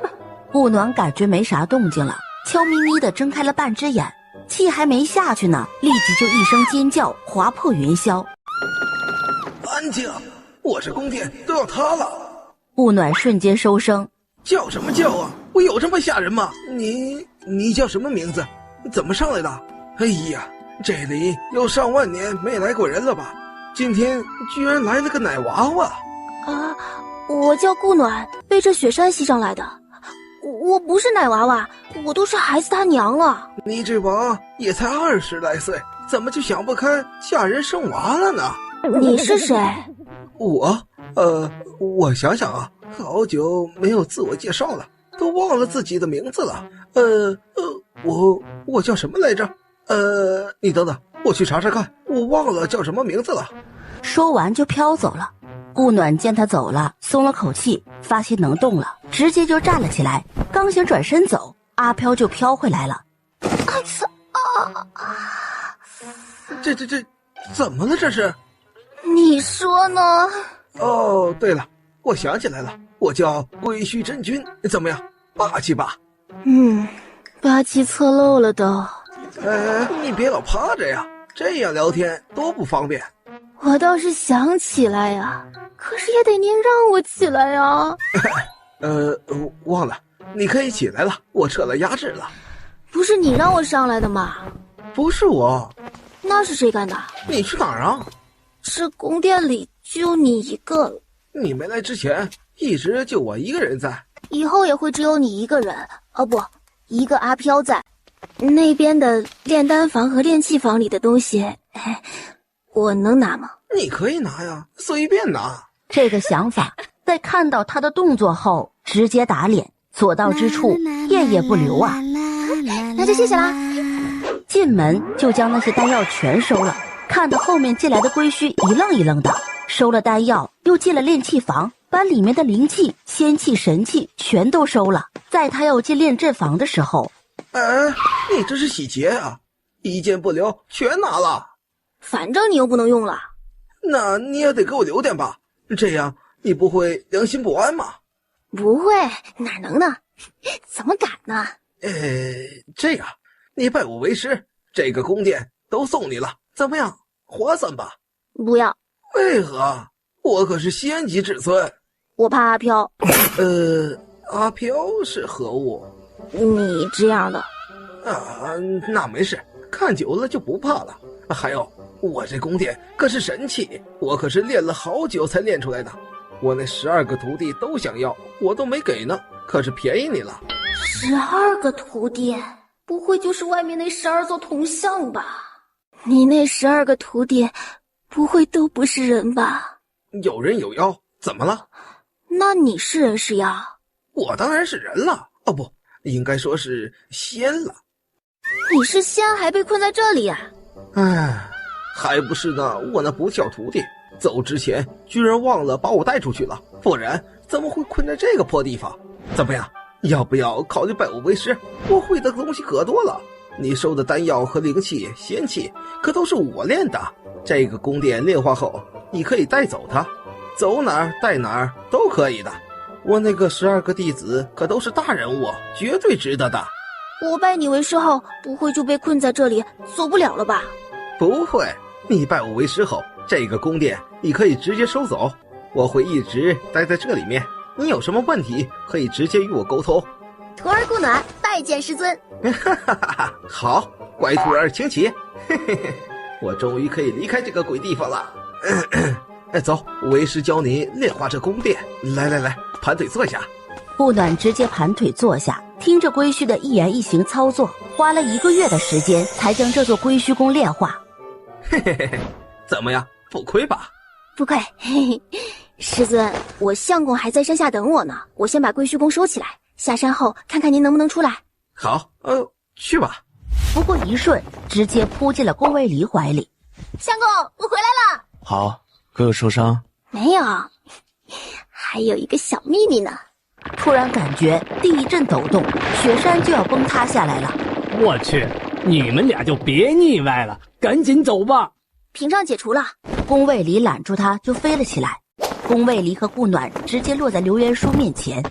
啊！顾暖感觉没啥动静了，悄咪咪地睁开了半只眼，气还没下去呢，立即就一声尖叫划破云霄。安静！我这宫殿都要塌了！顾暖瞬间收声。叫什么叫啊？我有这么吓人吗？你叫什么名字？怎么上来的？哎呀，这里有上万年没来过人了吧？今天居然来了个奶娃娃！啊，我叫顾暖，背着雪山袭上来的。我不是奶娃娃，我都是孩子他娘了。你这娃也才20来岁，怎么就想不开嫁人生娃了呢？你是谁？我想想啊，好久没有自我介绍了，都忘了自己的名字了。我叫什么来着？你等等，我去查查看，我忘了叫什么名字了。说完就飘走了。顾暖见他走了，松了口气，发现能动了，直接就站了起来。刚想转身走，阿飘就飘回来了。这怎么了？这是？你说呢？哦，对了，我想起来了，我叫归墟真君，怎么样？霸气吧？霸气侧漏了都。你别老趴着呀，这样聊天多不方便。我倒是想起来呀，可是也得您让我起来呀。忘了，你可以起来了，我撤了压制了。不是你让我上来的吗？不是我。那是谁干的？你去哪儿啊？这宫殿里就你一个。你没来之前，一直就我一个人在。以后也会只有你一个人，不，一个阿飘在。那边的炼丹房和炼器房里的东西，我能拿吗？你可以拿呀，随便拿。这个想法在看到他的动作后，直接打脸。所到之处，夜夜不留啊。那就谢谢啦。进门就将那些丹药全收了，看到后面进来的归墟一愣一愣的，收了丹药，又进了炼器房，把里面的灵气、仙气、神气全都收了。在他要进炼阵房的时候，你这是洗劫啊！一件不留，全拿了。反正你又不能用了，那你也得给我留点吧，这样你不会良心不安吗？不会，哪能呢？怎么敢呢？这样，你拜我为师，这个宫殿都送你了，怎么样？划算吧？不要。为何？我可是仙级至尊。我怕阿飘。阿飘是何物？你这样的。那没事，看久了就不怕了。还有，我这宫殿可是神器，我可是练了好久才练出来的。我那12个徒弟都想要，我都没给呢，可是便宜你了。12个徒弟，不会就是外面那12座铜像吧？你那12个徒弟，不会都不是人吧？有人有妖，怎么了？那你是人是妖？我当然是人了，不，应该说是仙了。你是仙还被困在这里啊？还不是呢，我那不孝徒弟走之前居然忘了把我带出去了，不然怎么会困在这个破地方？怎么样，要不要考虑拜我为师？我会的东西可多了，你收的丹药和灵气、仙气可都是我炼的。这个宫殿炼化后，你可以带走它，走哪儿带哪儿都可以的。我那个12个弟子可都是大人物，绝对值得的。我拜你为师后，不会就被困在这里走不了了吧？不会，你拜我为师后，这个宫殿你可以直接收走，我会一直待在这里面。你有什么问题可以直接与我沟通。徒儿顾暖拜见师尊。好，乖徒儿请起。我终于可以离开这个鬼地方了。走，为师教你炼化这宫殿。来，盘腿坐下。顾暖直接盘腿坐下，听着归墟的一言一行操作，花了1个月的时间才将这座归墟宫炼化。怎么样，不亏吧？不亏。师尊，我相公还在山下等我呢，我先把归墟宫收起来，下山后看看您能不能出来。好，去吧。不过一瞬，直接扑进了宫卫离怀里。相公，我回来了。好，哥哥受伤？没有，还有一个小秘密呢。突然感觉地一阵抖动，雪山就要崩塌下来了。我去，你们俩就别腻歪了，赶紧走吧。屏障解除了。宫卫离揽住他就飞了起来，宫卫离和顾暖直接落在留言书面前。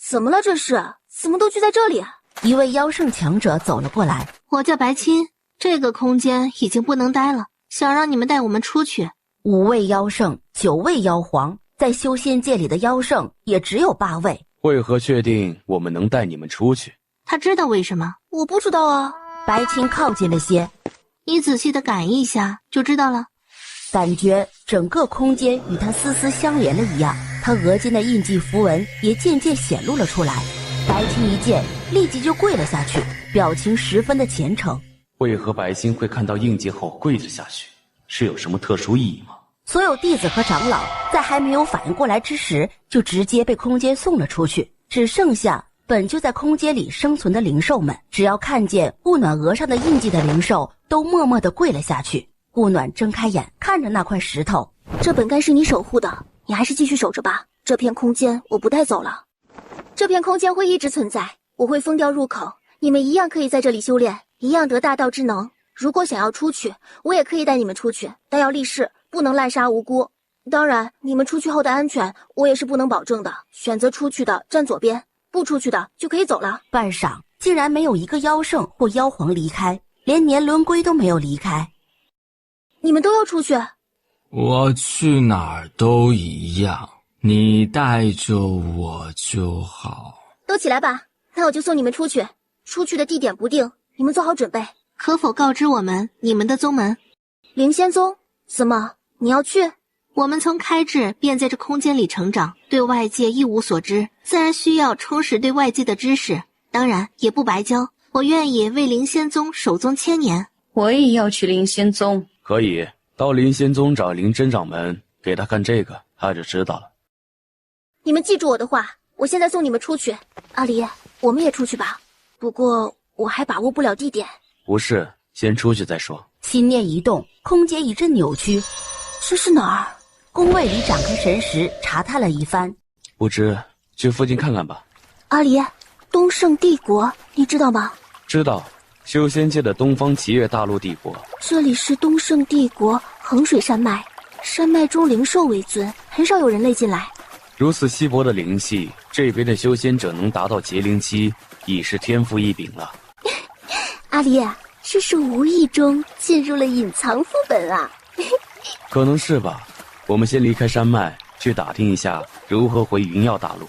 怎么了这是？怎么都聚在这里？一位妖圣强者走了过来。我叫白青，这个空间已经不能待了，想让你们带我们出去。5位妖圣，9位妖皇，在修仙界里的妖圣也只有8位。为何确定我们能带你们出去？他知道为什么？我不知道啊。白青靠近了些，你仔细的感应一下就知道了。感觉整个空间与他丝丝相连了一样，他额间的印记符文也渐渐显露了出来。白青一见，立即就跪了下去，表情十分的虔诚。为何白青会看到印记后跪着下去？是有什么特殊意义吗？所有弟子和长老在还没有反应过来之时，就直接被空间送了出去，只剩下本就在空间里生存的灵兽们。只要看见顾暖额上的印记的灵兽，都默默地跪了下去。顾暖睁开眼，看着那块石头，这本该是你守护的，你还是继续守着吧。这片空间我不带走了，这片空间会一直存在，我会封掉入口，你们一样可以在这里修炼，一样得大道之能。如果想要出去，我也可以带你们出去，但要立誓不能滥杀无辜。当然，你们出去后的安全我也是不能保证的。选择出去的站左边，不出去的就可以走了。半晌，竟然没有一个妖圣或妖皇离开，连年轮龟都没有离开。你们都要出去？我去哪儿都一样，你带着我就好。都起来吧，那我就送你们出去。出去的地点不定，你们做好准备。可否告知我们你们的宗门？灵仙宗。怎么，你要去？我们从开智便在这空间里成长，对外界一无所知，自然需要充实对外界的知识，当然也不白教。我愿意为灵仙宗守宗1000年。我也要去灵仙宗。可以到灵仙宗找灵真掌门，给他看这个，他就知道了。你们记住我的话，我现在送你们出去。阿离，我们也出去吧。不过我还把握不了地点。不是，先出去再说。心念一动，空间一阵扭曲。这是哪儿？宫卫里展开神识，查探了一番。不知，去附近看看吧。阿离，东胜帝国，你知道吗？知道，修仙界的东方奇越大陆帝国。这里是东胜帝国衡水山脉，山脉中灵兽为尊，很少有人类进来。如此稀薄的灵气，这边的修仙者能达到结灵期，已是天赋异禀了。阿离，这是无意中进入了隐藏副本啊。可能是吧。我们先离开山脉，去打听一下如何回云耀大陆。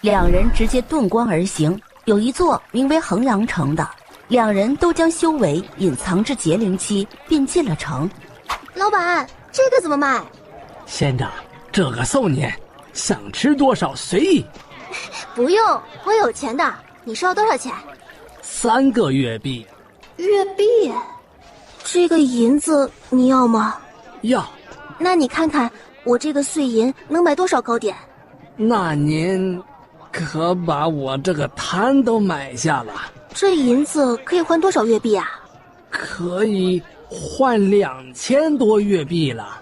两人直接遁光而行，有一座名为衡阳城的，两人都将修为隐藏至结灵期，便进了城。老板，这个怎么卖？仙长，这个送您，想吃多少随意。不用，我有钱的。你是要多少钱？3个月币。月币？这个银子你要吗？要。那你看看我这个碎银能买多少糕点？那您可把我这个摊都买下了。这银子可以换多少月币啊？可以换2000多月币了。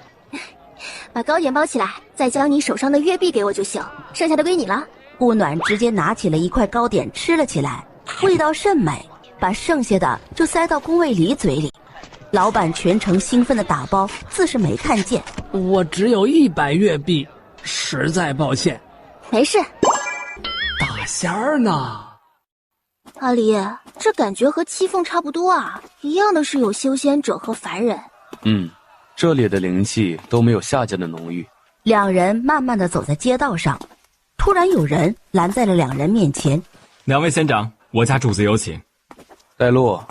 把糕点包起来，再将你手上的月币给我就行，剩下的归你了。顾暖直接拿起了一块糕点吃了起来，味道甚美，把剩下的就塞到宫卫离嘴里。老板全程兴奋的打包，自是没看见。我只有100月币，实在抱歉。没事。大仙儿呢？阿离，这感觉和七凤差不多啊，一样的是有修仙者和凡人。这里的灵气都没有下界的浓郁。两人慢慢的走在街道上，突然有人拦在了两人面前。2位仙长，我家主子有请。带路，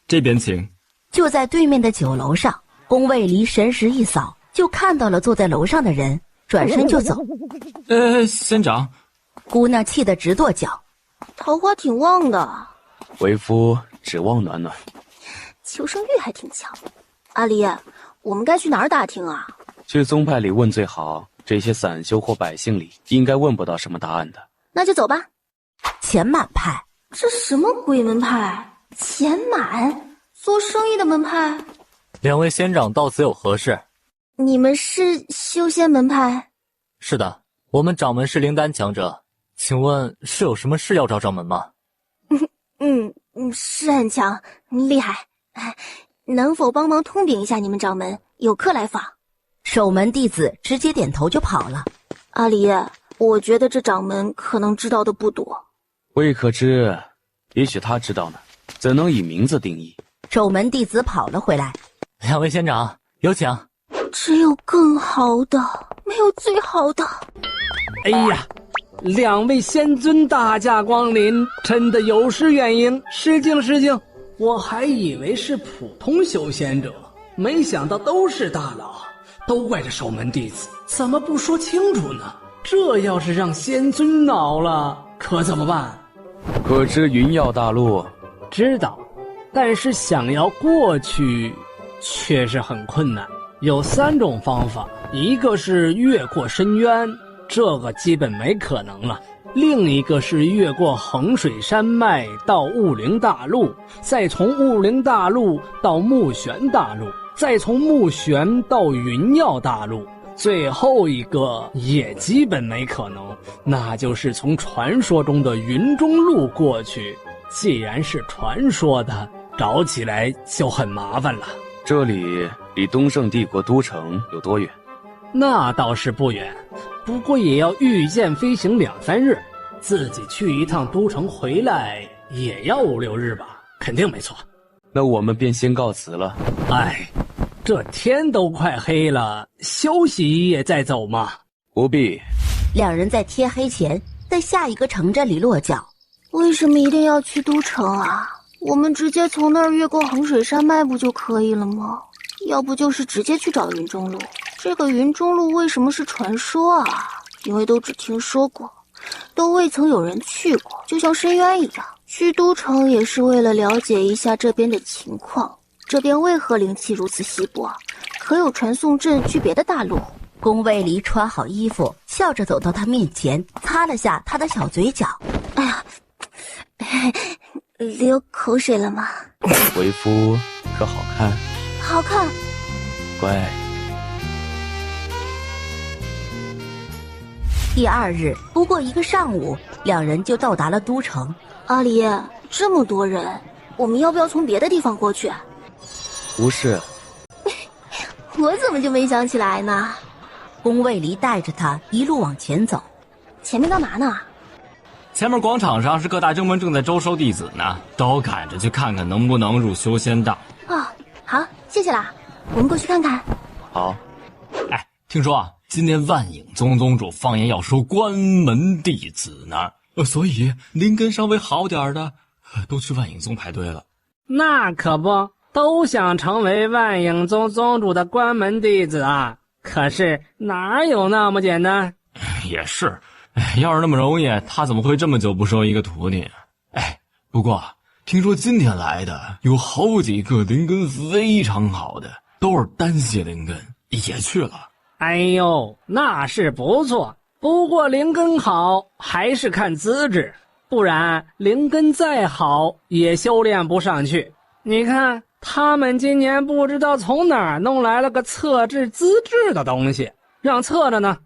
这边请。就在对面的酒楼上，宫卫离神识一扫，就看到了坐在楼上的人，转身就走。仙长。姑娘气得直跺脚。桃花挺旺的。为夫指望暖暖。求生欲还挺强。阿离，我们该去哪儿打听啊？去宗派里问最好，这些散修或百姓里应该问不到什么答案的。那就走吧。钱满派。这什么鬼门派？钱满？做生意的门派？2位仙长到此有何事？你们是修仙门派？是的，我们掌门是灵丹强者，请问是有什么事要找掌门吗？是很强，厉害。能否帮忙通禀一下你们掌门，有客来访？守门弟子直接点头就跑了。阿离，我觉得这掌门可能知道的不多。未可知，也许他知道呢，怎能以名字定义？守门弟子跑了回来。两位仙长，有请。只有更好的，没有最好的。哎呀，两位仙尊大驾光临，真的有失远迎，失敬失敬。我还以为是普通修仙者，没想到都是大佬，都怪这守门弟子，怎么不说清楚呢？这要是让仙尊恼了，可怎么办？可知云耀大陆？知道，但是想要过去，却是很困难。有3种方法，一个是越过深渊，这个基本没可能了。另一个是越过衡水山脉到雾灵大陆，再从雾灵大陆到木玄大陆，再从木玄到云耀大陆，最后一个也基本没可能，那就是从传说中的云中路过去。既然是传说的，找起来就很麻烦了。这里离东胜帝国都城有多远？那倒是不远，不过也要御剑飞行2、3日，自己去一趟都城回来也要5、6日吧，肯定没错。那我们便先告辞了。哎，这天都快黑了，休息一夜再走嘛。不必。两人在天黑前，在下一个城镇里落脚。为什么一定要去都城啊？我们直接从那儿越过衡水山脉不就可以了吗？要不就是直接去找云中路。这个云中路为什么是传说啊？因为都只听说过，都未曾有人去过，就像深渊一样。去都城也是为了了解一下这边的情况，这边为何灵气如此稀薄？可有传送阵去别的大陆？宫卫离穿好衣服，笑着走到他面前，擦了下他的小嘴角。哎呀，流口水了吗？为夫可好看？好看。乖。第2日，不过1个上午，两人就到达了都城。阿离，这么多人，我们要不要从别的地方过去？不是。我怎么就没想起来呢？宫卫离带着他一路往前走。前面干嘛呢？前面广场上是各大正门正在招收弟子呢，都赶着去看看能不能入修仙道。哦，好，谢谢啦，我们过去看看。好。哎，听说啊，今天万影宗宗主放言要收关门弟子呢，所以灵根稍微好点的，都去万影宗排队了。那可不，都想成为万影宗宗主的关门弟子啊！可是哪有那么简单？也是。要是那么容易，他怎么会这么久不收一个徒弟？哎，不过听说今天来的有好几个灵根非常好的，都是单血灵根，也去了。哎呦，那是不错，不过灵根好还是看资质，不然灵根再好也修炼不上去。你看他们今年不知道从哪儿弄来了个测制资质的东西，让测着呢。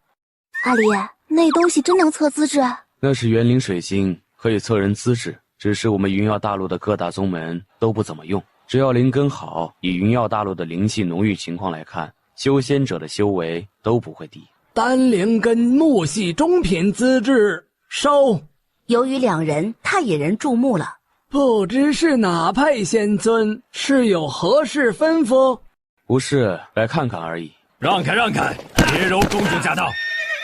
阿离，那东西真能测资质？那是元灵水晶，可以测人资质，只是我们云耀大陆的各大宗门都不怎么用。只要灵根好，以云耀大陆的灵气浓郁情况来看，修仙者的修为都不会低。单灵根木系中品资质收。由于两人太引人注目了，不知是哪派仙尊，是有何事吩咐？不是，来看看而已。让开让开，别柔公主驾到。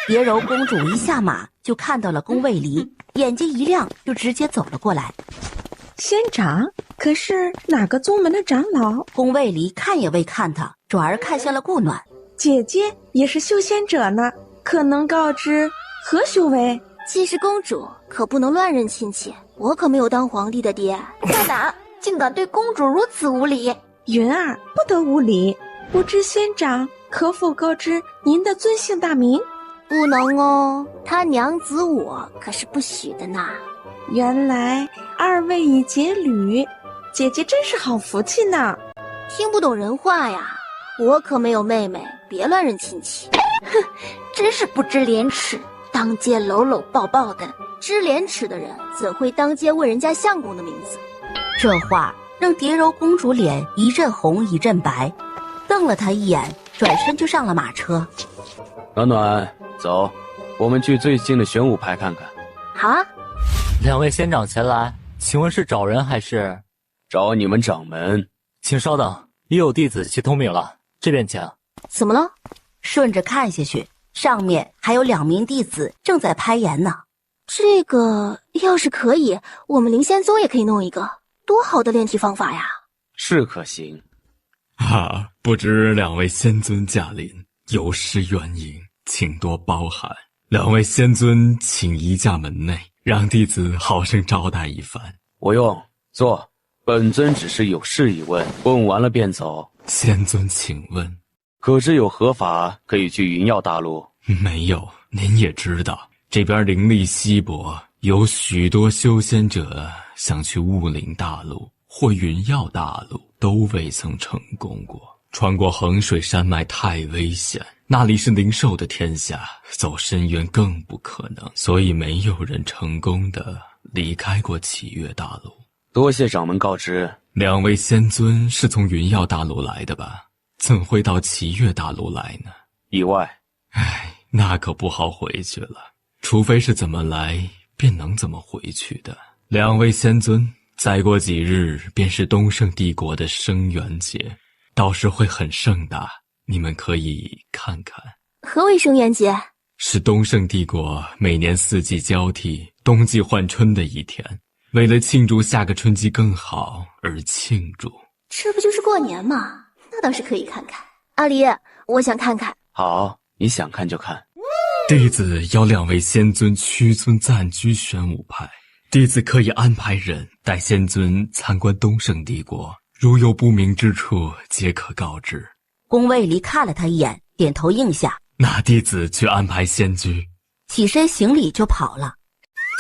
别柔公主一下马就看到了宫卫离，眼睛一亮就直接走了过来。仙长，可是哪个宗门的长老？宫卫离看也未看他，转而看向了顾暖。姐姐也是修仙者呢，可能告知何修为？既是公主，可不能乱认亲戚，我可没有当皇帝的爹。大胆，竟敢对公主如此无礼！云儿不得无礼，不知仙长可否告知您的尊姓大名？不能哦，他娘子我可是不许的呢。原来二位已结侣，姐姐真是好福气呢。听不懂人话呀，我可没有妹妹，别乱认亲戚。哼，真是不知廉耻，当街搂搂抱抱的。知廉耻的人怎会当街问人家相公的名字？这话让蝶柔公主脸一阵红一阵白，瞪了他一眼，转身就上了马车。暖暖，走，我们去最近的玄武派看看。好啊。两位仙长前来，请问是找人还是？找你们掌门。请稍等，已有弟子去通禀了，这边请。怎么了？顺着看下去，上面还有2名弟子正在攀岩呢。这个要是可以，我们灵仙宗也可以弄一个，多好的炼体方法呀！是可行。不知两位仙尊驾临，有失远迎，请多包涵。两位仙尊请移驾门内，让弟子好生招待一番。不用，坐。本尊只是有事一问，问完了便走。仙尊请问，可知有何法可以去云耀大陆？没有，您也知道，这边灵力稀薄，有许多修仙者想去雾灵大陆或云耀大陆，都未曾成功过。穿过衡水山脉太危险，那里是灵兽的天下，走深渊更不可能，所以没有人成功的离开过启月大陆。多谢掌门告知。两位仙尊是从云耀大陆来的吧？怎会到启月大陆来呢？意外。那可不好回去了，除非是怎么来便能怎么回去的。两位仙尊，再过几日便是东胜帝国的生元节，到时会很盛大，你们可以看看。何为生元节？是东胜帝国每年4季交替，冬季换春的一天，为了庆祝下个春季更好而庆祝。这不就是过年吗？那倒是可以看看。阿离，我想看看。好，你想看就看。弟子邀两位仙尊屈尊暂居玄武派，弟子可以安排人带仙尊参观东胜帝国，如有不明之处，皆可告知。宫卫离看了他一眼，点头应下。那弟子去安排仙居，起身行礼就跑了。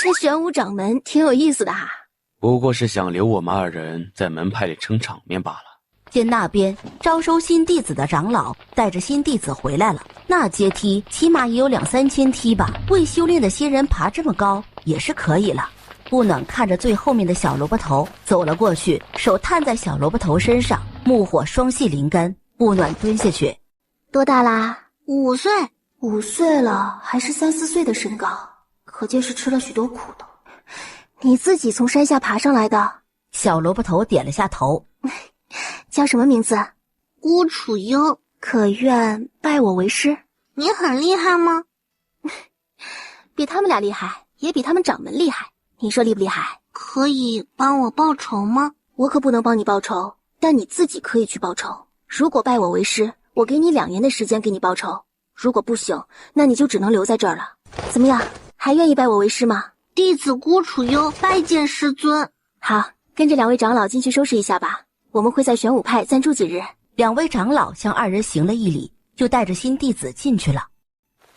这玄武掌门挺有意思的哈。不过是想留我们2人在门派里撑场面罢了。见那边招收新弟子的长老带着新弟子回来了，那阶梯起码也有2-3千梯吧，未修炼的新人爬这么高也是可以了。不暖看着最后面的小萝卜头走了过去，手探在小萝卜头身上，木火双系灵根。不暖蹲下去。多大啦？5岁。5岁了，还是3-4岁的身高，可见是吃了许多苦的。你自己从山下爬上来的？小萝卜头点了下头。叫什么名字？孤楚幽。可愿拜我为师？你很厉害吗？比他们俩厉害，也比他们掌门厉害。你说厉不厉害？可以帮我报仇吗？我可不能帮你报仇，但你自己可以去报仇。如果拜我为师，我给你2年的时间给你报仇。如果不行，那你就只能留在这儿了。怎么样，还愿意拜我为师吗？弟子孤楚幽拜见师尊。好，跟着2位长老进去收拾一下吧。我们会在玄武派暂住几日。2位长老向2人行了一礼，就带着新弟子进去了。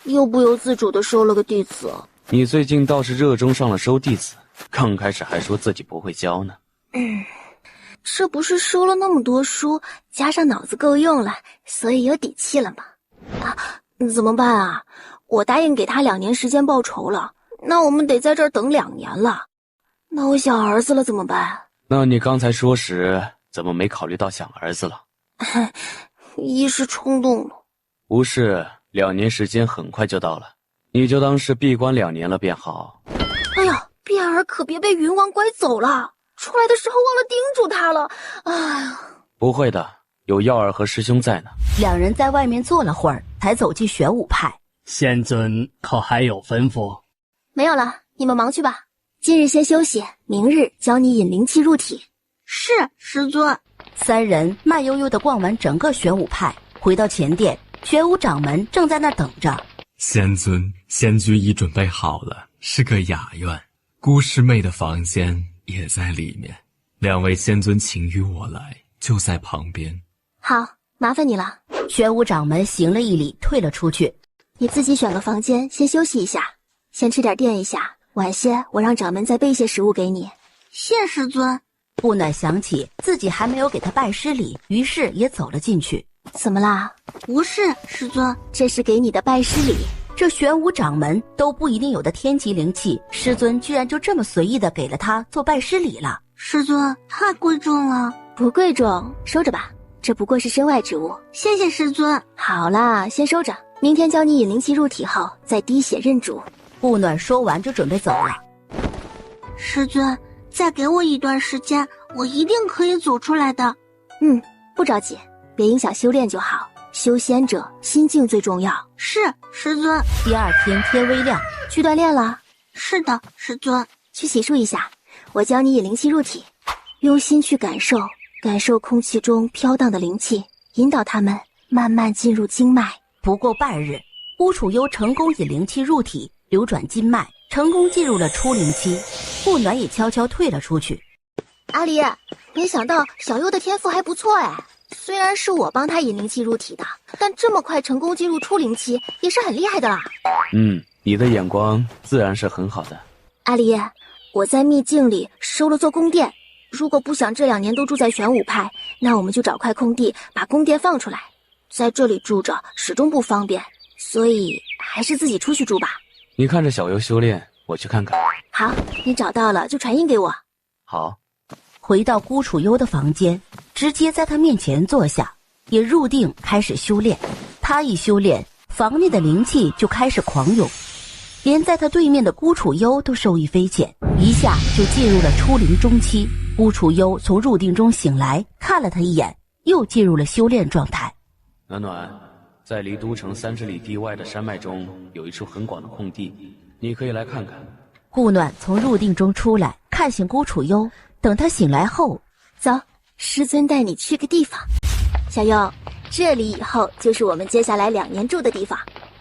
又不由自主地收了个弟子。你最近倒是热衷上了收弟子，刚开始还说自己不会教呢。这不是收了那么多书，加上脑子够用了，所以有底气了吗？怎么办啊？我答应给他2年时间报仇了，那我们得在这儿等2年了。那我想儿子了怎么办？那你刚才说时怎么没考虑到想儿子了？一时冲动了。不是，2年时间很快就到了，你就当是闭关2年了便好。哎呀，变儿可别被云王拐走了，出来的时候忘了叮嘱他了。哎呀，不会的，有耀儿和师兄在呢。 2人在外面坐了会儿，才走进玄武派。仙尊可还有吩咐？没有了，你们忙去吧。今日先休息，明日教你引灵气入体。是，师尊。 3人慢悠悠地逛完整个玄武派，回到前殿，玄武掌门正在那儿等着。仙尊，仙居已准备好了，是个雅院，姑师妹的房间也在里面。2位仙尊请与我来，就在旁边。好，麻烦你了。玄武掌门行了一礼，退了出去。你自己选个房间，先休息一下，先吃点垫一下。晚些我让掌门再备些食物给你。谢师尊。不暖想起自己还没有给他拜师礼，于是也走了进去。怎么啦？不是，师尊，这是给你的拜师礼。这玄武掌门都不一定有的天级灵气，师尊居然就这么随意的给了他做拜师礼了。师尊，太贵重了。不贵重，收着吧，这不过是身外之物。谢谢师尊。好啦，先收着，明天教你引灵气入体后再滴血认主。顾暖说完就准备走了。师尊，再给我一段时间，我一定可以走出来的。不着急，别影响修炼就好。修仙者心境最重要。是，师尊。第二天天微亮，去锻炼了。是的，师尊。去洗漱一下，我教你引灵气入体，用心去感受空气中飘荡的灵气，引导它们慢慢进入经脉。不过半日，乌楚幽成功引灵气入体，流转经脉，成功进入了初灵期。顾暖也悄悄退了出去。阿离，没想到小优的天赋还不错哎，虽然是我帮他引灵气入体的，但这么快成功进入初灵期也是很厉害的啦。你的眼光自然是很好的。阿离，我在秘境里收了座宫殿，如果不想这2年都住在玄武派，那我们就找块空地把宫殿放出来。在这里住着始终不方便，所以还是自己出去住吧。你看着小优修炼，我去看看。好，你找到了就传音给我。好。回到孤楚幽的房间，直接在他面前坐下，也入定开始修炼。他一修炼，房内的灵气就开始狂涌，连在他对面的孤楚幽都受益匪浅，一下就进入了初灵中期。孤楚幽从入定中醒来，看了他一眼，又进入了修炼状态。暖暖，在离都城30里地外的山脉中有一处很广的空地，你可以来看看。顾暖从入定中出来，看醒孤楚幽，等他醒来后，走，师尊带你去个地方。小优，这里以后就是我们接下来2年住的地方。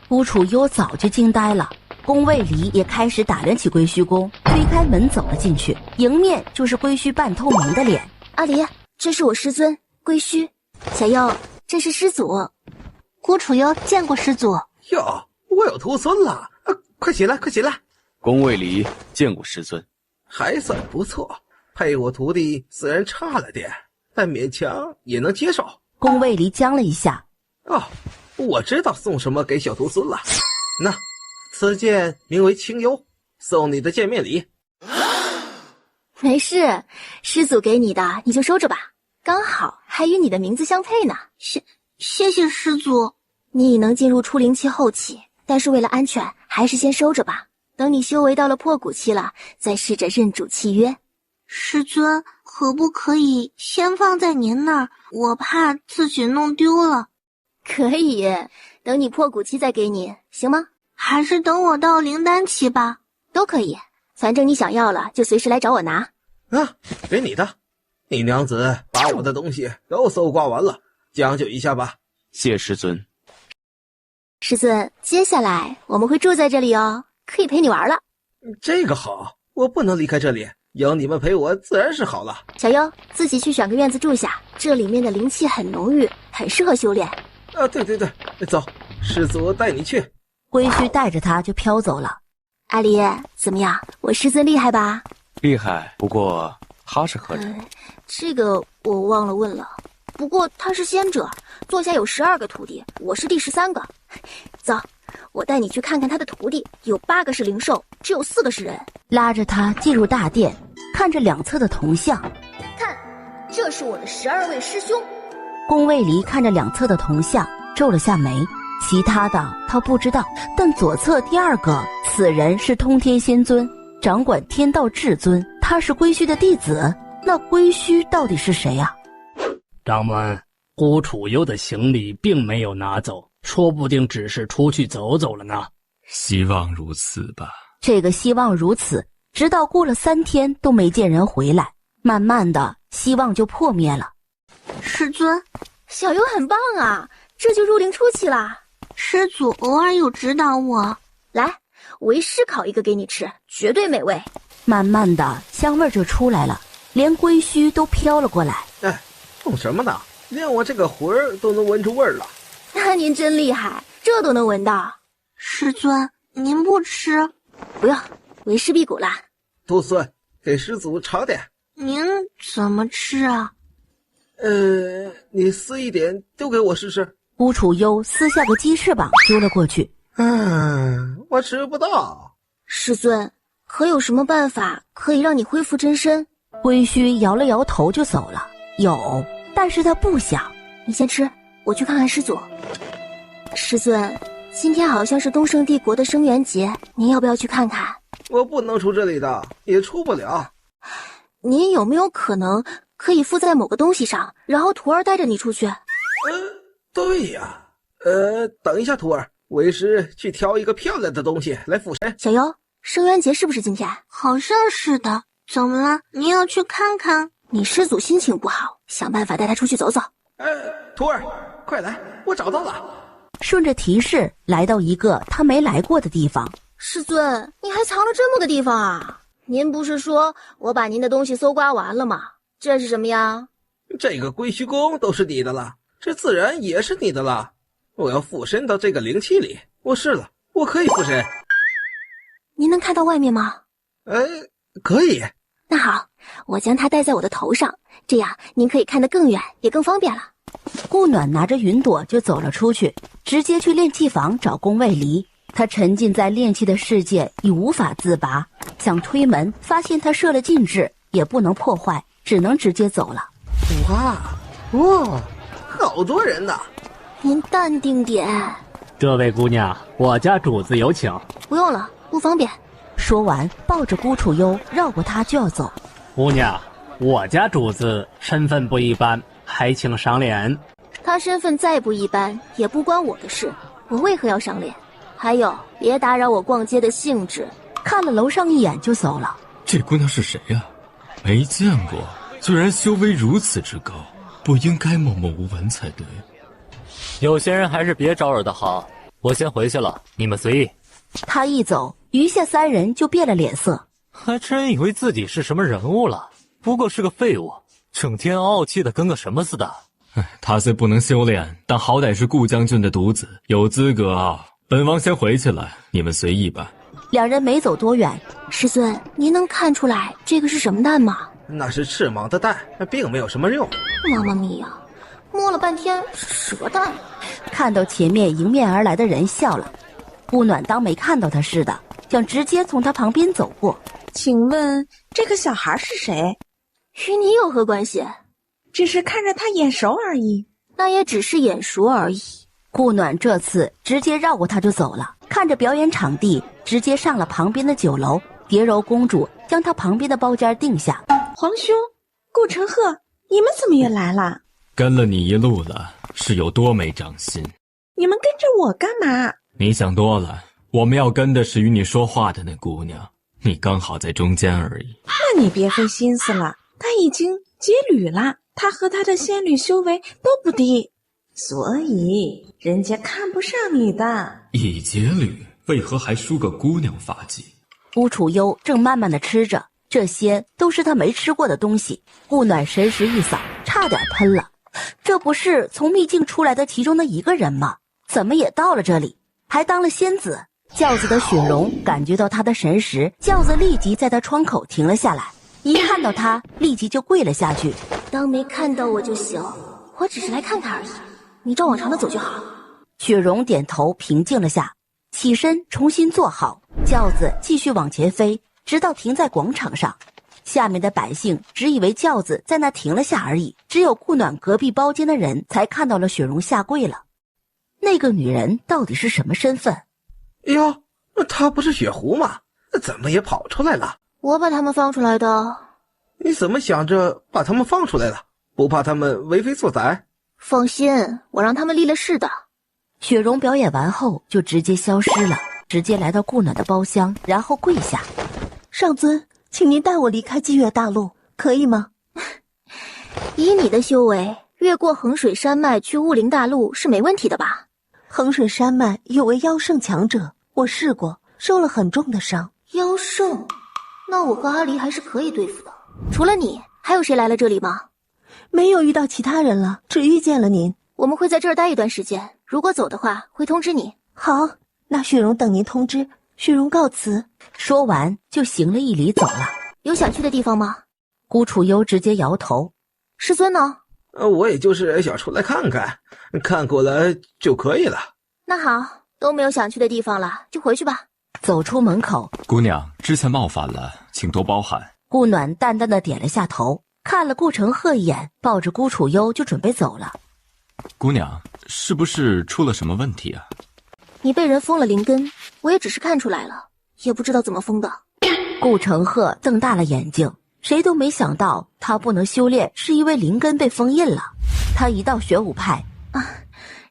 孤楚幽早就惊呆了，宫卫离也开始打量起归墟宫，推开门走了进去，迎面就是归墟半透明的脸。阿离，这是我师尊归墟。小优，这是师祖。孤楚幽见过师祖。哟，我有徒孙了，快起来，快起来！宫卫离见过师尊。还算不错，配我徒弟虽然差了点，但勉强也能接受。宫卫离僵了一下。我知道送什么给小徒孙了。那此剑名为清幽，送你的见面礼。没事，师祖给你的你就收着吧，刚好还与你的名字相配呢。谢谢师祖。你已能进入初灵期后期，但是为了安全，还是先收着吧。等你修为到了破骨期了，再试着认主契约。师尊，可不可以先放在您那儿？我怕自己弄丢了。可以，等你破骨期再给你，行吗？还是等我到灵丹期吧。都可以，反正你想要了就随时来找我拿。给你的。你娘子把我的东西都搜刮完了，将就一下吧。谢师尊。师尊，接下来我们会住在这里哦，可以陪你玩了。这个好，我不能离开这里，有你们陪我自然是好了。小优，自己去选个院子住下，这里面的灵气很浓郁，很适合修炼。对，走，师祖带你去。归墟带着他就飘走了。阿离，怎么样？我师尊厉害吧？厉害，不过他是何人？这个我忘了问了。不过他是仙者，座下有12个徒弟，我是第13个。走，我带你去看看他的徒弟，有8个是灵兽，只有4个是人。拉着他进入大殿，看着两侧的铜像。看，这是我的12位师兄。宫卫离看着两侧的铜像，皱了下眉。其他的他不知道，但左侧第2个，此人是通天仙尊，掌管天道至尊，他是归墟的弟子。那归墟到底是谁啊？掌门，孤楚幽的行李并没有拿走，说不定只是出去走走了呢。希望如此吧。这个希望如此，直到过了3天都没见人回来，慢慢的希望就破灭了。师尊，小优很棒啊，这就入灵初期啦。师祖偶尔有指导我。来，为师烤一个给你吃，绝对美味。慢慢的香味就出来了，连归墟都飘了过来。懂什么呢？连我这个魂儿都能闻出味儿了。那您真厉害，这都能闻到。师尊，您不吃？不用，为师辟谷啦。徒孙，给师祖尝点。您怎么吃啊？你撕一点丢给我试试。孤楚幽撕下个鸡翅膀丢了过去。我吃不到。师尊，可有什么办法可以让你恢复真身？归墟摇了摇头就走了。有，但是他不想。你先吃，我去看看师祖。师尊，今天好像是东胜帝国的生元节，您要不要去看看？我不能出这里的，也出不了。您有没有可能可以附在某个东西上，然后徒儿带着你出去？对呀。等一下，徒儿，为师去挑一个漂亮的东西来附身。小优，生元节是不是今天？好像是的。怎么了？你要去看看？你师祖心情不好，想办法带他出去走走。徒儿，快来，我找到了。顺着提示来到一个他没来过的地方。师尊，你还藏了这么个地方啊？您不是说我把您的东西搜刮完了吗？这是什么呀？这个归墟宫都是你的了，这自然也是你的了。我要附身到这个灵气里，我试了，我可以附身。您能看到外面吗？可以。那好，我将它戴在我的头上，这样您可以看得更远，也更方便了。顾暖拿着云朵就走了出去，直接去炼气坊找宫卫离。他沉浸在炼气的世界，已无法自拔。想推门，发现他设了禁制，也不能破坏，只能直接走了。哇，好多人呐！您淡定点。这位姑娘，我家主子有请。不用了，不方便。说完，抱着孤楚幽绕过他就要走。姑娘，我家主子身份不一般，还请赏脸。他身份再不一般，也不关我的事，我为何要赏脸？还有，别打扰我逛街的兴致。看了楼上一眼就走了。这姑娘是谁呀？没见过，居然修为如此之高，不应该默默无闻才对。有些人还是别招惹的好，我先回去了，你们随意。他一走，余下三人就变了脸色，还真以为自己是什么人物了，不过是个废物，整天傲气的跟个什么似的。他虽不能修炼，但好歹是顾将军的独子，有资格啊。本王先回去了，你们随意吧。两人没走多远，师尊，您能看出来这个是什么蛋吗？那是赤蟒的蛋，并没有什么用。妈妈咪呀，摸了半天是蛇蛋。看到前面迎面而来的人笑了，顾暖当没看到他似的，想直接从他旁边走过。请问这个小孩是谁？与你有何关系？只是看着他眼熟而已。那也只是眼熟而已。顾暖这次直接绕过他就走了，看着表演场地，直接上了旁边的酒楼。蝶柔公主将他旁边的包间定下。皇兄，顾承鹤，你们怎么也来了？跟了你一路了，是有多没长心？你们跟着我干嘛？你想多了，我们要跟的是与你说话的那姑娘，你刚好在中间而已。那你别费心思了，他已经结侣了，他和他的仙侣修为都不低，所以人家看不上你的。已结侣，为何还输个姑娘发髻？顾楚幽正慢慢的吃着，这些都是他没吃过的东西。顾暖神识一扫，差点喷了。这不是从秘境出来的其中的一个人吗？怎么也到了这里，还当了仙子？轿子的雪容感觉到他的神识，轿子立即在他窗口停了下来。一看到他，立即就跪了下去。当没看到我就行，我只是来看看而已，你照往常的走就好。雪容点头，平静了下，起身重新坐好，轿子继续往前飞，直到停在广场上。下面的百姓只以为轿子在那停了下而已，只有顾暖隔壁包间的人才看到了雪容下跪了。那个女人到底是什么身份？哟，她不是雪狐吗？怎么也跑出来了？我把他们放出来的。你怎么想着把他们放出来了？不怕他们为非作歹？放心，我让他们立了誓的。雪容表演完后就直接消失了，直接来到顾暖的包厢，然后跪下。上尊，请您带我离开积月大陆，可以吗？以你的修为，越过衡水山脉去雾灵大陆是没问题的吧？衡水山脉有位妖圣强者，我试过，受了很重的伤。妖圣？那我和阿离还是可以对付的。除了你，还有谁来了这里吗？没有遇到其他人了，只遇见了您。我们会在这儿待一段时间，如果走的话，会通知你。好，那雪容等您通知。雪容告辞。说完就行了一礼走了。有想去的地方吗？顾楚幽直接摇头。师尊呢？我也就是想出来看看，看过了就可以了。那好，都没有想去的地方了，就回去吧。走出门口，姑娘，之前冒犯了，请多包涵。顾暖淡淡的点了下头，看了顾承鹤一眼，抱着顾楚幽就准备走了。姑娘，是不是出了什么问题啊？你被人封了灵根，我也只是看出来了，也不知道怎么封的。顾承鹤瞪大了眼睛，谁都没想到他不能修炼是因为灵根被封印了。他一到玄武派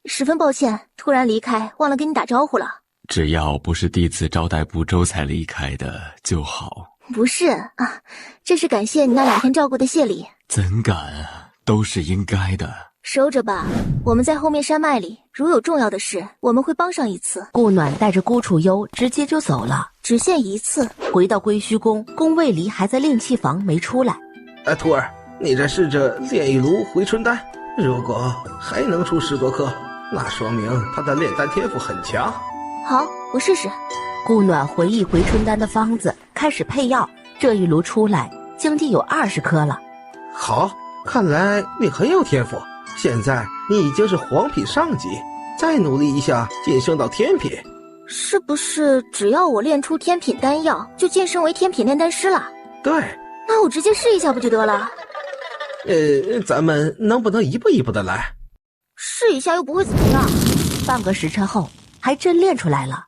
十分抱歉，突然离开，忘了跟你打招呼了。只要不是弟子招待不周才离开的就好。不是啊，这是感谢你那2天照顾的谢礼。怎敢啊，都是应该的。收着吧，我们在后面山脉里，如有重要的事，我们会帮上一次。顾暖带着顾楚幽直接就走了，只限一次。回到归虚宫，宫卫离还在炼气房没出来。徒儿，你再试着炼一炉回春丹，如果还能出10多颗，那说明他的炼丹天赋很强。好，我试试。顾暖回忆回春丹的方子，开始配药。这一炉出来，将近有20颗了。好，看来你很有天赋。现在你已经是黄品上级，再努力一下晋升到天品。是不是只要我炼出天品丹药，就晋升为天品炼丹师了？对。那我直接试一下不就得了？咱们能不能一步一步的来？试一下又不会怎么样。半个时辰后，还真练出来了。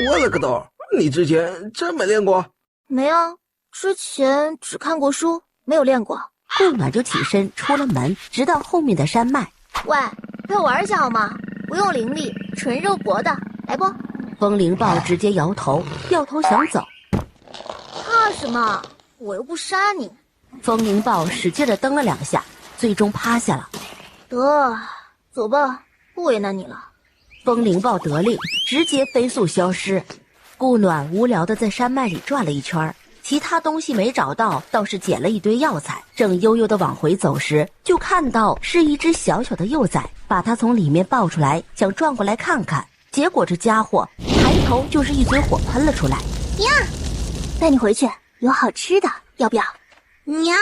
我了个兜，你之前真没练过？没啊，之前只看过书，没有练过。顾暖就起身出了门，直到后面的山脉。喂，陪我玩一下好吗？不用灵力，纯肉搏的，来不？风灵豹直接摇头，掉头想走。怕什么？我又不杀你。风灵豹使劲地蹬了2下，最终趴下了。得，走吧，不为难你了。风灵豹得令，直接飞速消失。顾暖无聊地在山脉里转了一圈，其他东西没找到，倒是捡了一堆药材。正悠悠地往回走时，就看到是一只小小的幼崽，把它从里面抱出来，想转过来看看。结果这家伙抬头就是一嘴火喷了出来。呀，带你回去，有好吃的，要不要？呀！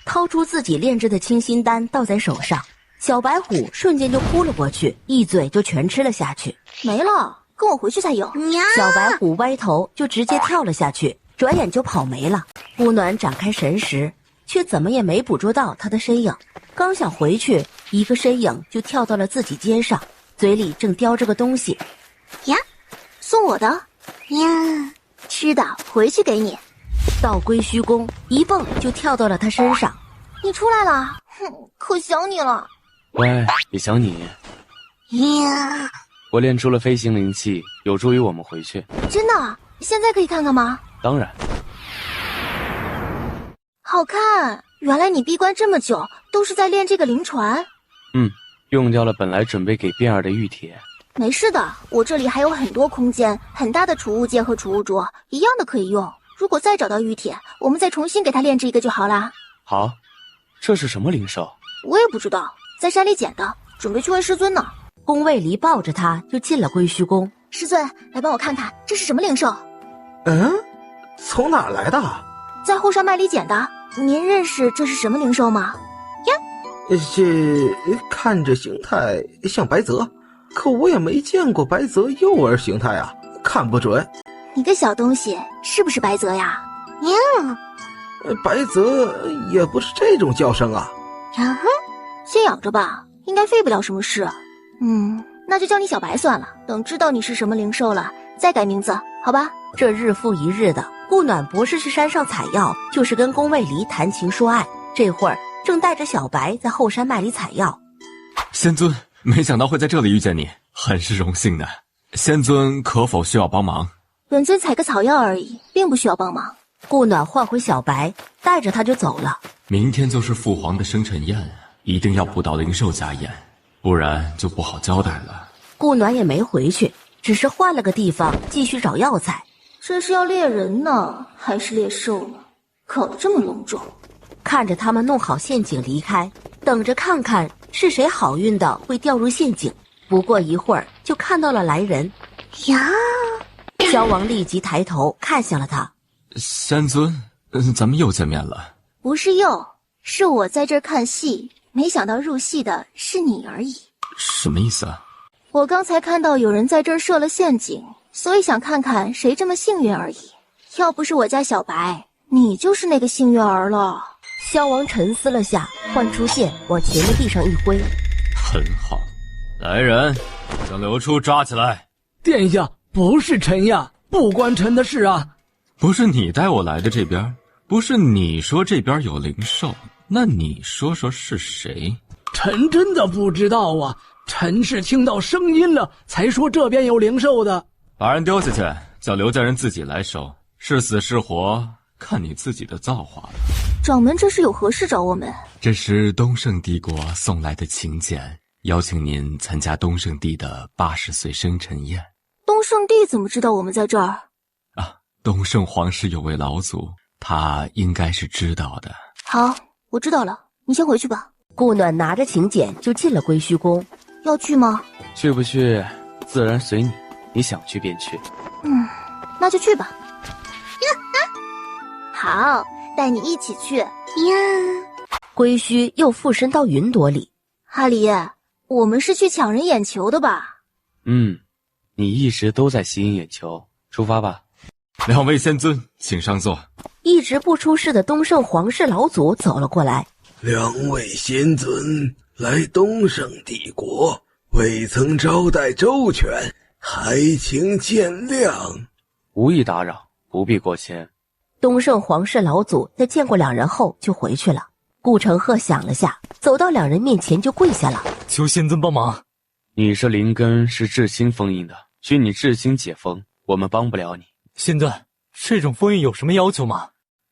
掏出自己炼制的清心丹倒在手上，小白虎瞬间就扑了过去，一嘴就全吃了下去。没了，跟我回去才有。小白虎歪头就直接跳了下去，转眼就跑没了。顾暖展开神识，却怎么也没捕捉到他的身影。刚想回去，一个身影就跳到了自己肩上，嘴里正叼着个东西。呀，送我的呀，吃的回去给你。到归虚宫，一蹦就跳到了他身上。你出来了，可想你了。喂，也想你。呀，我练出了飞行灵气，有助于我们回去。真的？现在可以看看吗？当然。好看，原来你闭关这么久，都是在练这个灵船。用掉了本来准备给变儿的玉铁。没事的，我这里还有很多空间，很大的储物戒和储物桌，一样的可以用。如果再找到玉铁，我们再重新给他炼制一个就好啦。好，这是什么灵兽？我也不知道，在山里捡的，准备去问师尊呢。宫卫离抱着他就进了归虚宫。师尊，来帮我看看，这是什么灵兽？从哪儿来的？在后山脉里捡的。您认识这是什么灵兽吗？呀，这看着形态像白泽，可我也没见过白泽幼儿形态啊，看不准。你个小东西，是不是白泽呀？呀，白泽也不是这种叫声啊。先养着吧，应该费不了什么事。那就叫你小白算了，等知道你是什么灵兽了，再改名字，好吧？这日复一日的，顾暖不是去山上采药，就是跟宫卫离谈情说爱。这会儿正带着小白在后山脉里采药。仙尊，没想到会在这里遇见你，很是荣幸的。仙尊可否需要帮忙？本尊采个草药而已，并不需要帮忙。顾暖换回小白，带着他就走了。明天就是父皇的生辰宴，一定要捕到灵兽家宴，不然就不好交代了。顾暖也没回去，只是换了个地方继续找药材。这是要猎人呢，还是猎兽呢？搞得这么隆重。看着他们弄好陷阱离开，等着看看是谁好运的会掉入陷阱。不过一会儿就看到了来人。呀！萧王立即抬头看向了他。仙尊，咱们又见面了。不是又，是我在这儿看戏，没想到入戏的是你而已。什么意思啊？我刚才看到有人在这儿设了陷阱，所以想看看谁这么幸运而已。要不是我家小白，你就是那个幸运儿了。萧王沉思了下，换出线往前面地上一挥。很好，来人，将刘初抓起来。殿下，不是臣呀，不关臣的事啊。不是你带我来的这边，不是你说这边有灵兽，那你说说是谁？臣真的不知道啊，臣是听到声音了才说这边有灵兽的。把人丢下去，叫刘家人自己来收，是死是活，看你自己的造化了。掌门这是有何事找我们？这是东胜帝国送来的请柬，邀请您参加东胜帝的80岁生辰宴。东胜帝怎么知道我们在这儿？东胜皇室有位老祖，他应该是知道的。好，我知道了，你先回去吧。顾暖拿着请柬就进了归墟宫。要去吗？去不去自然随你，你想去便去。那就去吧。好，带你一起去呀。归墟又附身到云朵里。哈里，我们是去抢人眼球的吧？你一直都在吸引眼球，出发吧。两位仙尊，请上座。一直不出世的东胜皇室老祖走了过来。两位仙尊来东胜帝国，未曾招待周全，还请见谅。无意打扰，不必过谦。东胜皇室老祖在见过两人后就回去了。顾承鹤想了下，走到两人面前就跪下了，求仙尊帮忙。你这灵根是至心封印的，需你至心解封，我们帮不了你。仙尊，这种封印有什么要求吗？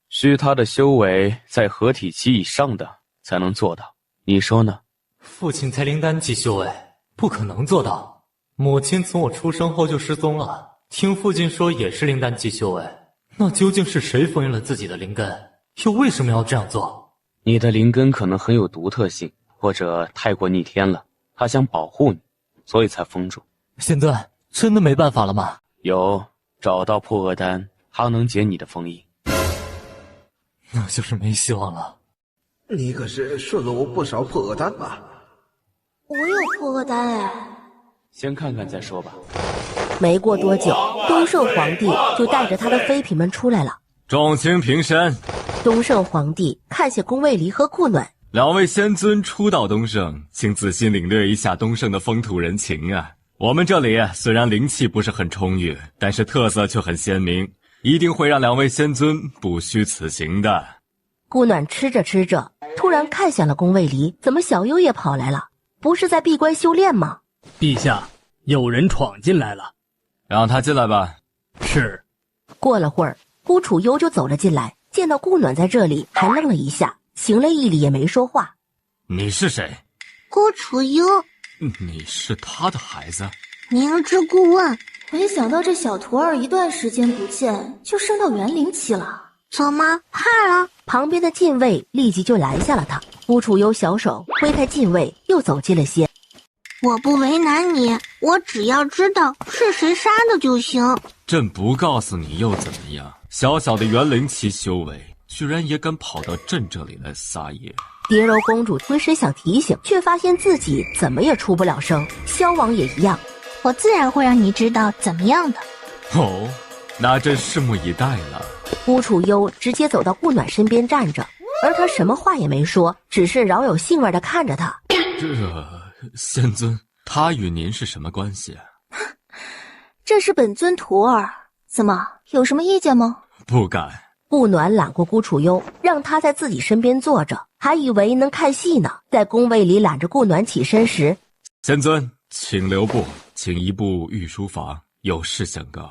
需他的修为在合体期以上的才能做到，你说呢？父亲才灵丹期修为，不可能做到。母亲从我出生后就失踪了，听父亲说也是灵丹期修为。那究竟是谁封印了自己的灵根？又为什么要这样做？你的灵根可能很有独特性，或者太过逆天了，他想保护你，所以才封住。仙尊，真的没办法了吗？有，找到破厄丹，它能解你的封印。那就是没希望了。你可是顺了我不少破厄丹吧？我有破厄丹哎。先看看再说吧。没过多久，东胜皇帝就带着他的妃嫔们出来了。众卿平身。东胜皇帝看向宫卫离和顾暖，两位仙尊初到东胜，请仔细领略一下东胜的风土人情啊。我们这里虽然灵气不是很充裕，但是特色却很鲜明，一定会让两位仙尊不虚此行的。顾暖吃着吃着，突然看向了宫卫离，怎么小优也跑来了？不是在闭关修炼吗？陛下，有人闯进来了。让他进来吧。是。过了会儿，顾楚幽就走了进来，见到顾暖在这里，还愣了一下，行了一礼也没说话。你是谁？顾楚幽。你是他的孩子？明知故问。没想到这小徒儿一段时间不见，就升到元灵期了。怎么怕了？旁边的禁卫立即就拦下了他。顾楚幽小手挥开禁卫，又走近了些。我不为难你，我只要知道是谁杀的就行。朕不告诉你又怎么样？小小的元灵期修为，居然也敢跑到朕这里来撒野。蝶柔公主回身想提醒，却发现自己怎么也出不了声。萧王也一样，我自然会让你知道怎么样的。哦，那朕拭目以待了。顾楚幽直接走到顾暖身边站着，而他什么话也没说，只是饶有兴味地看着他。仙尊，他与您是什么关系啊？这是本尊徒儿，怎么有什么意见吗？不敢。顾暖揽过顾楚幽，让他在自己身边坐着，还以为能看戏呢。在宫卫里揽着顾暖起身时，仙尊，请留步，请移步御书房，有事相告。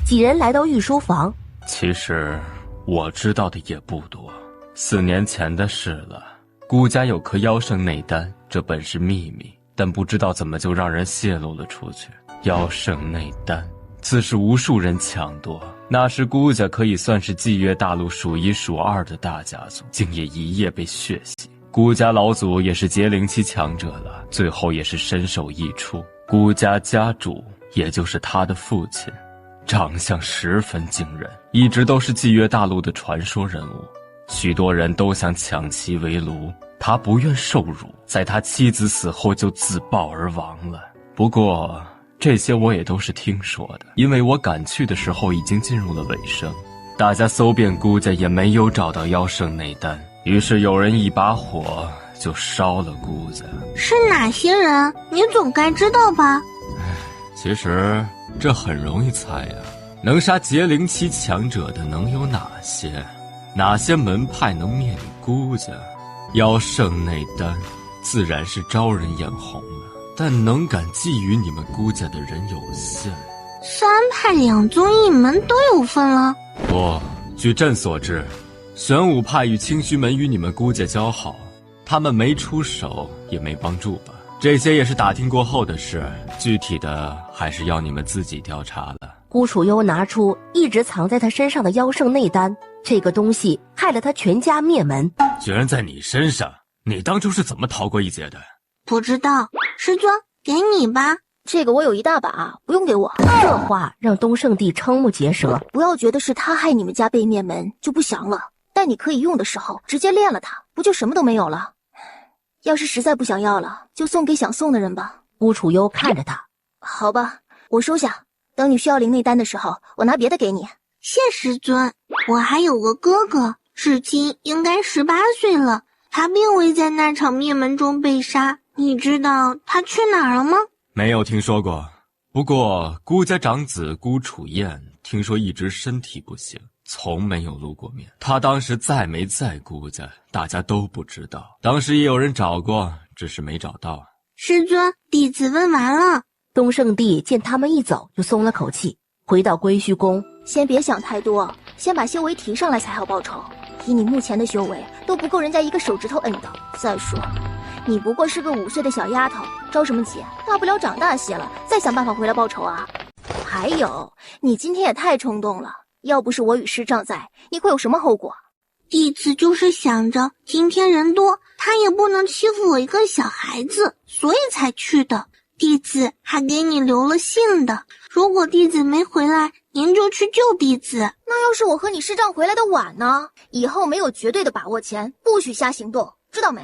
几人来到御书房。其实我知道的也不多，4年前的事了。顾家有颗妖圣内丹，这本是秘密，但不知道怎么就让人泄露了出去。妖圣内丹自是无数人抢夺，那时顾家可以算是蓟越大陆数1数2的大家族，竟也一夜被血洗。顾家老祖也是结灵期强者了，最后也是身首异处。顾家家主也就是他的父亲，长相十分惊人，一直都是蓟越大陆的传说人物，许多人都想抢其为奴，他不愿受辱，在他妻子死后就自爆而亡了。不过这些我也都是听说的，因为我赶去的时候已经进入了尾声。大家搜遍孤家也没有找到妖圣内丹，于是有人一把火就烧了孤家。是哪些人？你总该知道吧？其实这很容易猜啊，能杀劫灵期强者的能有哪些？哪些门派能灭你孤家？妖圣内丹自然是招人眼红了，但能敢觊觎你们孤家的人有限。三派两宗一门都有份了？不，据朕所知，玄武派与清虚门与你们孤家交好，他们没出手也没帮助吧？这些也是打听过后的事，具体的还是要你们自己调查了。孤楚幽拿出一直藏在他身上的妖圣内丹，这个东西害了他全家灭门。居然在你身上，你当初是怎么逃过一劫的？不知道，师尊，给你吧。这个我有一大把，不用给我。这话让东圣帝瞠目结舌。不要觉得是他害你们家被灭门就不降了，但你可以用的时候直接炼了它，不就什么都没有了？要是实在不想要了，就送给想送的人吧。孤楚幽看着他，好吧，我收下。等你需要灵内丹的时候，我拿别的给你。谢师尊，我还有个哥哥，至今应该18岁了，他并未在那场灭门中被杀，你知道他去哪儿了吗？没有听说过，不过孤家长子孤楚燕听说一直身体不行，从没有露过面。他当时在没在孤家，大家都不知道。当时也有人找过，只是没找到。师尊，弟子问完了。东圣帝见他们一走，就松了口气，回到归虚宫。先别想太多，先把修为提上来才好报仇。以你目前的修为，都不够人家一个手指头摁的。再说，你不过是个5岁的小丫头，着什么急？大不了长大些了，再想办法回来报仇啊！还有，你今天也太冲动了，要不是我与师丈在，你会有什么后果？弟子就是想着今天人多，他也不能欺负我一个小孩子，所以才去的。弟子还给你留了信的，如果弟子没回来，您就去救弟子。那要是我和你师丈回来的晚呢？以后没有绝对的把握前，不许瞎行动，知道没？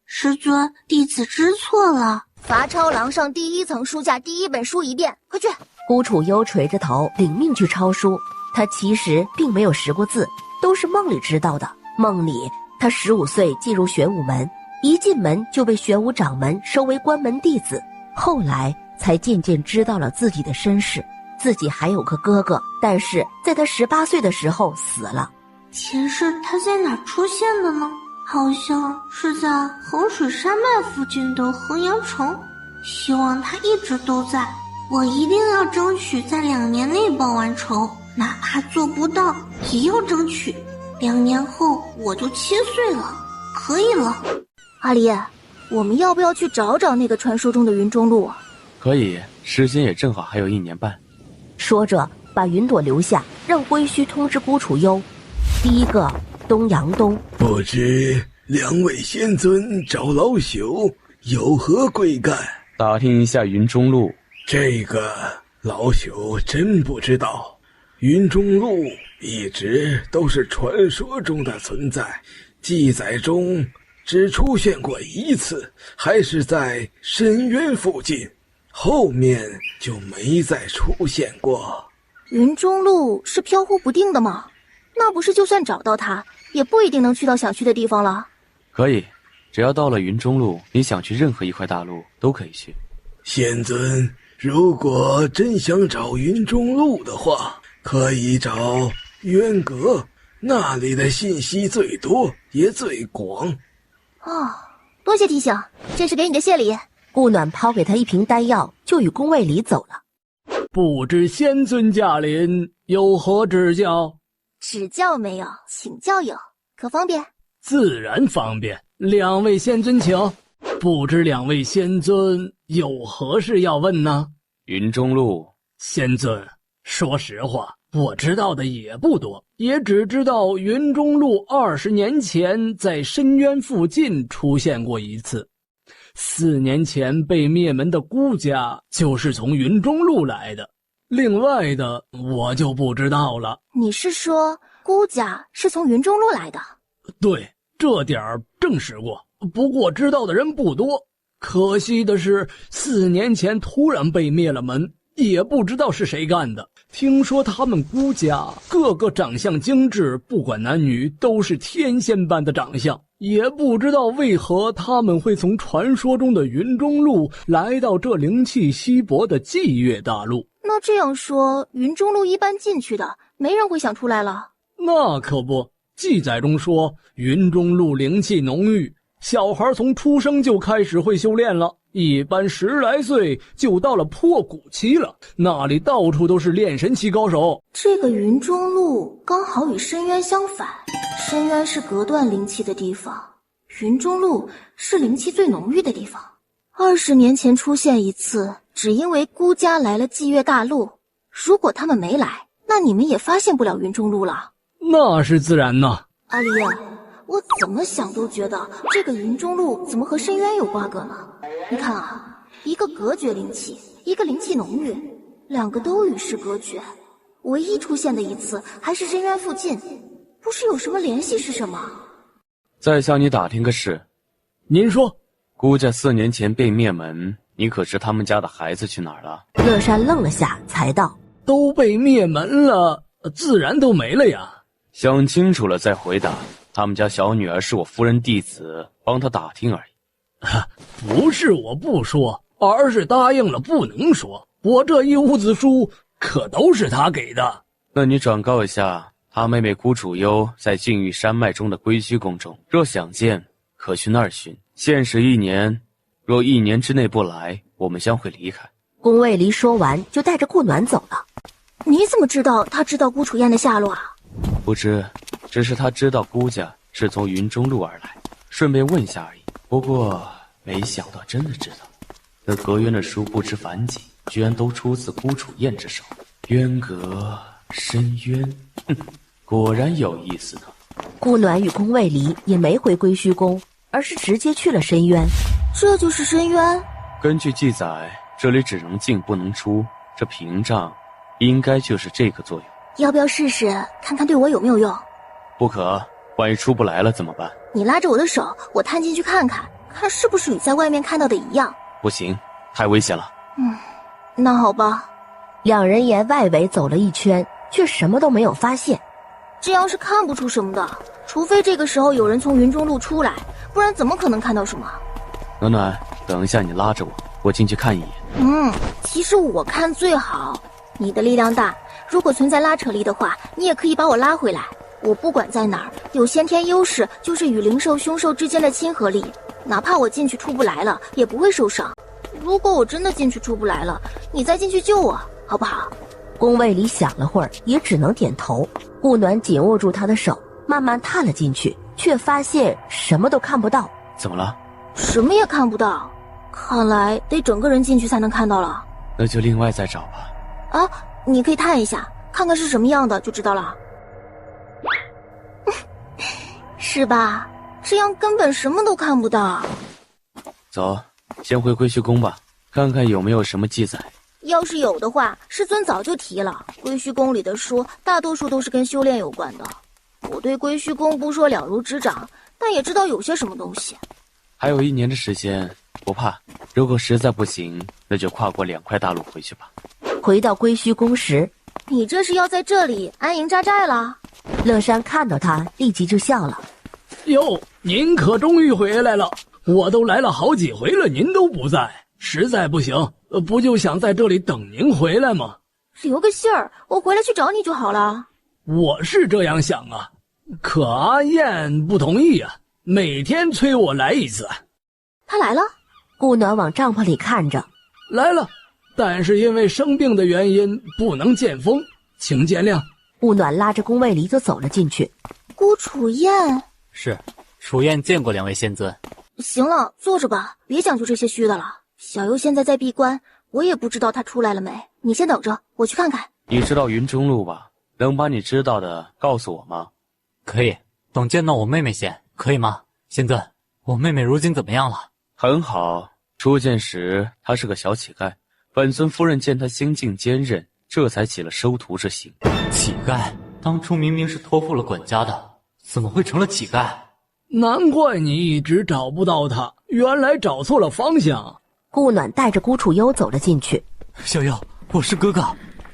师尊，弟子知错了。罚抄廊上第1层书架第1本书一遍，快去！孤楚幽垂着头领命去抄书。他其实并没有识过字，都是梦里知道的。梦里他15岁进入玄武门，一进门就被玄武掌门收为关门弟子，后来才渐渐知道了自己的身世，自己还有个哥哥，但是在他18岁的时候死了。前世他在哪出现的呢？好像是在衡水山脉附近的衡阳城，希望他一直都在。我一定要争取在2年内报完仇，哪怕做不到也要争取。2年后我就7岁了，可以了。阿离，我们要不要去找找那个传说中的云中路啊？可以，时间也正好还有1年半。说着把云朵留下，让归墟通知孤楚幽。第一个东阳东，不知2位仙尊找老朽有何贵干？打听一下云中路。这个老朽真不知道。云中路一直都是传说中的存在，记载中只出现过1次，还是在深渊附近，后面就没再出现过。云中路是飘忽不定的吗？那不是就算找到它，也不一定能去到想去的地方了。可以，只要到了云中路，你想去任何一块大陆都可以去。仙尊，如果真想找云中路的话，可以找渊阁，那里的信息最多也最广。多谢提醒，这是给你的谢礼。顾暖抛给他一瓶丹药，就与宫卫里走了。不知仙尊驾临，有何指教？指教没有，请教有，可方便？自然方便。2位仙尊请。不知2位仙尊有何事要问呢？云中路。仙尊，说实话，我知道的也不多，也只知道云中路20年前在深渊附近出现过1次。4年前被灭门的孤家就是从云中路来的，另外的我就不知道了。你是说孤家是从云中路来的？对，这点儿证实过，不过知道的人不多。可惜的是4年前突然被灭了门，也不知道是谁干的。听说他们孤家个个长相精致，不管男女都是天仙般的长相，也不知道为何他们会从传说中的云中路来到这灵气稀薄的霁月大陆。那这样说，云中路一般进去的，没人会想出来了。那可不，记载中说云中路灵气浓郁，小孩从出生就开始会修炼了，一般10来岁就到了破骨期了，那里到处都是炼神期高手。这个云中路刚好与深渊相反，深渊是隔断灵气的地方，云中路是灵气最浓郁的地方。20年前出现一次，只因为孤家来了霁月大陆，如果他们没来，那你们也发现不了云中路了。那是自然呐。阿离，我怎么想都觉得这个云中路怎么和深渊有瓜葛呢？你看啊，一个隔绝灵气，一个灵气浓郁，两个都与世隔绝，唯一出现的一次还是深渊附近，不是有什么联系是什么？再向你打听个事。您说。孤家4年前被灭门，你可知他们家的孩子去哪儿了？乐山愣了下，才道：都被灭门了，自然都没了呀。想清楚了再回答。他们家小女儿是我夫人弟子，帮她打听而已。不是我不说，而是答应了不能说。我这一屋子书可都是他给的。那你转告一下，他妹妹孤楚幽在禁域山脉中的归虚宫中，若想见，可去那儿寻。限时1年，若1年之内不来，我们将会离开。宫卫离说完，就带着顾暖走了。你怎么知道他知道孤楚燕的下落啊？不知，只是他知道孤家是从云中路而来，顺便问下而已。不过没想到真的知道，那隔渊的书不知凡几，居然都出自孤楚燕之手。渊阁深渊，果然有意思呢。顾暖与宫卫离也没回归虚宫，而是直接去了深渊。这就是深渊？根据记载，这里只能进不能出，这屏障应该就是这个作用。要不要试试看看对我有没有用？不可，万一出不来了怎么办？你拉着我的手，我探进去看看，看是不是与在外面看到的一样。不行，太危险了。那好吧。两人沿外围走了一圈，却什么都没有发现。这样是看不出什么的，除非这个时候有人从云中路出来，不然怎么可能看到什么？暖暖，等一下你拉着我进去看一眼。其实我看最好。你的力量大，如果存在拉扯力的话，你也可以把我拉回来。我不管在哪儿，有先天优势，就是与灵兽、凶兽之间的亲和力，哪怕我进去出不来了，也不会受伤。如果我真的进去出不来了，你再进去救我，好不好？宫卫里想了会儿，也只能点头。顾暖紧握住他的手，慢慢探了进去，却发现什么都看不到。怎么了？什么也看不到，看来得整个人进去才能看到了。那就另外再找吧。你可以探一下，看看是什么样的就知道了。是吧？这样根本什么都看不到。走，先回归虚宫吧，看看有没有什么记载。要是有的话，师尊早就提了。归虚宫里的书大多数都是跟修炼有关的。我对归虚宫不说了如指掌，但也知道有些什么东西。还有1年的时间，不怕。如果实在不行，那就跨过2块大陆回去吧。回到归虚宫时，你这是要在这里安营扎寨了？乐山看到他，立即就笑了。哟，您可终于回来了！我都来了好几回了，您都不在，实在不行，不就想在这里等您回来吗？留个信儿，我回来去找你就好了。我是这样想啊，可阿燕不同意啊，每天催我来一次。他来了？顾暖往帐篷里看着。来了，但是因为生病的原因不能见风，请见谅。顾暖拉着宫卫离就走了进去。孤楚燕？是，楚燕见过2位仙尊。行了，坐着吧，别讲究这些虚的了。小优现在在闭关，我也不知道他出来了没，你先等着，我去看看。你知道云中路吧？能把你知道的告诉我吗？可以，等见到我妹妹先，可以吗？仙尊，我妹妹如今怎么样了？很好，初见时她是个小乞丐，本尊夫人见她心境坚韧，这才起了收徒之心。乞丐？当初明明是托付了管家的，怎么会成了乞丐？难怪你一直找不到他，原来找错了方向。顾暖带着孤楚幽走了进去。小优，我是哥哥。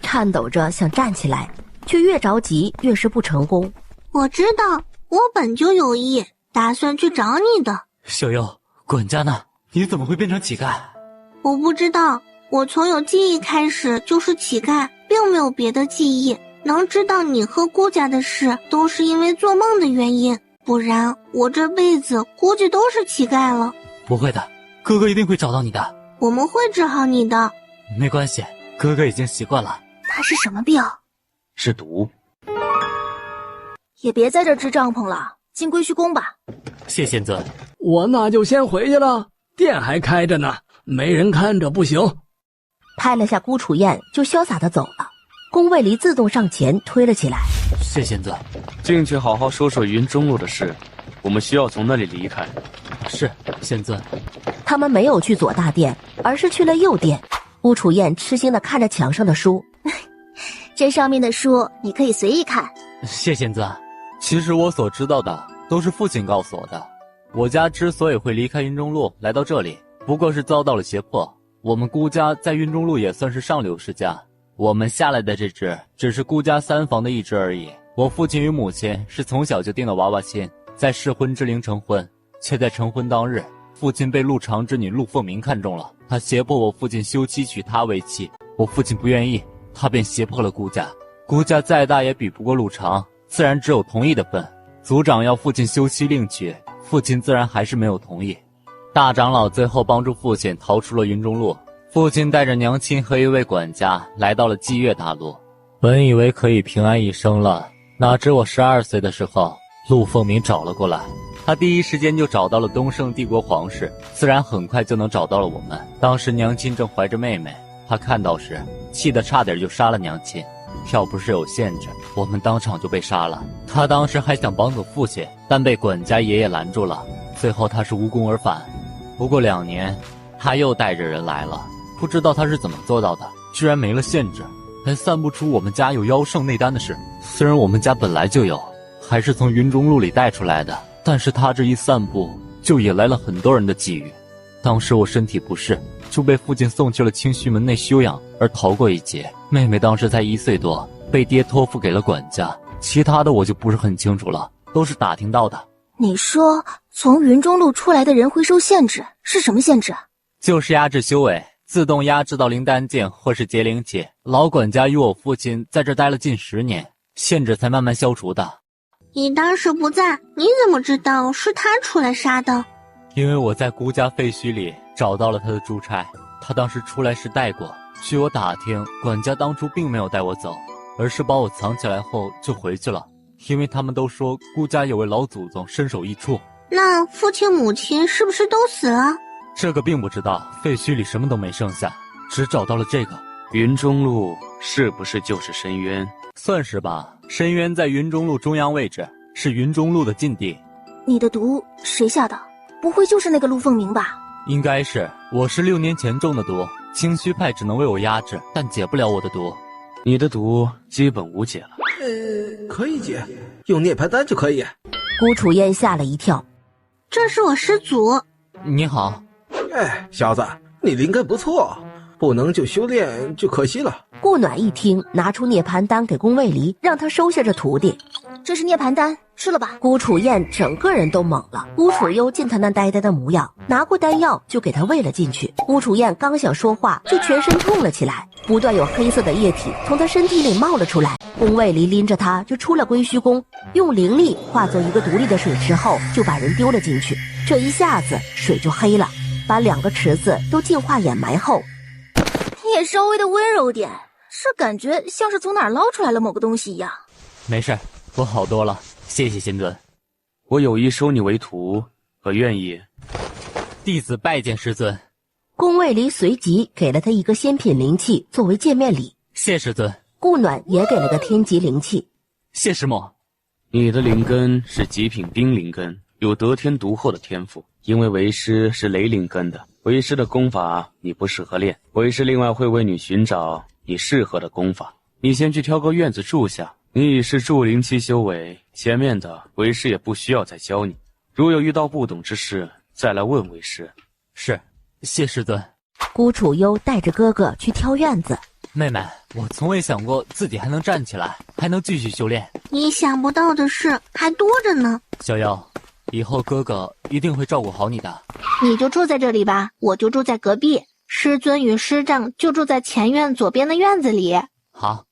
颤抖着想站起来，却越着急越是不成功。我知道，我本就有意，打算去找你的。小优，管家呢？你怎么会变成乞丐？我不知道，我从有记忆开始就是乞丐，并没有别的记忆。能知道你和顾家的事，都是因为做梦的原因，不然我这辈子估计都是乞丐了。不会的，哥哥一定会找到你的。我们会治好你的。没关系，哥哥已经习惯了。他是什么病？是毒。也别在这支帐篷了，进归墟宫吧。谢仙尊。我那就先回去了，店还开着呢，没人看着不行。拍了下顾楚燕，就潇洒的走了。宫卫离自动上前推了起来。谢仙尊。进去好好说说云中路的事，我们需要从那里离开。是，仙尊。他们没有去左大殿，而是去了右殿。顾楚燕痴心的看着墙上的书，这上面的书你可以随意看。谢仙尊。其实我所知道的都是父亲告诉我的。我家之所以会离开云中路来到这里，不过是遭到了胁迫。我们顾家在云中路也算是上流世家，我们下来的这只只是顾家3房的一只而已。我父亲与母亲是从小就定了娃娃亲，在适婚之龄成婚，却在成婚当日，父亲被陆长之女陆凤鸣看中了，他胁迫我父亲休妻娶她为妻。我父亲不愿意，他便胁迫了顾家。顾家再大也比不过陆长，自然只有同意的份。族长要父亲休妻另娶，父亲自然还是没有同意。大长老最后帮助父亲逃出了云中路，父亲带着娘亲和一位管家来到了蓟越大陆，本以为可以平安一生了，哪知我12岁的时候，陆凤鸣找了过来。他第一时间就找到了东胜帝国皇室，自然很快就能找到了我们。当时娘亲正怀着妹妹，他看到时气得差点就杀了娘亲，要不是有限制，我们当场就被杀了。他当时还想绑走父亲，但被管家爷爷拦住了，最后他是无功而返。不过2年，他又带着人来了，不知道他是怎么做到的，居然没了限制，还散不出我们家有妖圣内丹的事。虽然我们家本来就有，还是从云中路里带出来的，但是他这一散布，就引来了很多人的觊觎。当时我身体不适，就被父亲送去了清虚门内休养，而逃过一劫。妹妹当时才1岁多，被爹托付给了管家，其他的我就不是很清楚了，都是打听到的。你说从云中路出来的人会受限制，是什么限制？就是压制修为，自动压制到灵丹境或是结灵期。老管家与我父亲在这待了近10年，限制才慢慢消除的。你当时不在，你怎么知道是他出来杀的？因为我在顾家废墟里找到了他的珠钗，他当时出来时带过。据我打听，管家当初并没有带我走，而是把我藏起来后就回去了，因为他们都说顾家有位老祖宗身首异处。那父亲母亲是不是都死了？这个并不知道，废墟里什么都没剩下，只找到了这个。云中路是不是就是深渊？算是吧，深渊在云中路中央位置，是云中路的禁地。你的毒谁下的？不会就是那个陆凤鸣吧？应该是，我是6年前中的毒，清虚派只能为我压制，但解不了我的毒。你的毒基本无解了。可以解，用涅槃丹就可以。顾楚燕吓了一跳。这是我师祖。你好。哎，小子，你灵根不错，不能就修炼就可惜了。顾暖一听，拿出涅槃丹给宫卫离，让他收下这徒弟。这是涅槃丹，吃了吧。顾楚燕整个人都懵了。顾楚幽见他那呆呆的模样，拿过丹药就给他喂了进去。顾楚燕刚想说话，就全身痛了起来，不断有黑色的液体从他身体里冒了出来。宫卫离拎着他就出了归墟宫，用灵力化作一个独立的水池后，就把人丢了进去。这一下子水就黑了，把2个池子都净化掩埋后，你也稍微的温柔点，这感觉像是从哪儿捞出来了某个东西一样。没事，我好多了，谢谢仙尊。我有意收你为徒，可愿意？弟子拜见师尊。宫卫离随即给了他一个仙品灵器作为见面礼。谢师尊。顾暖也给了个天级灵器。谢师母。你的灵根是极品冰灵根，有得天独厚的天赋。因为为师是雷灵根的，为师的功法你不适合练，为师另外会为你寻找你适合的功法。你先去挑个院子住下，你已是筑灵期修为，前面的为师也不需要再教你。如有遇到不懂之事，再来问为师。是，谢师尊。顾楚幽带着哥哥去挑院子。妹妹，我从未想过自己还能站起来，还能继续修炼。你想不到的事还多着呢。小妖，以后哥哥一定会照顾好你的。你就住在这里吧，我就住在隔壁。师尊与师丈就住在前院左边的院子里。好。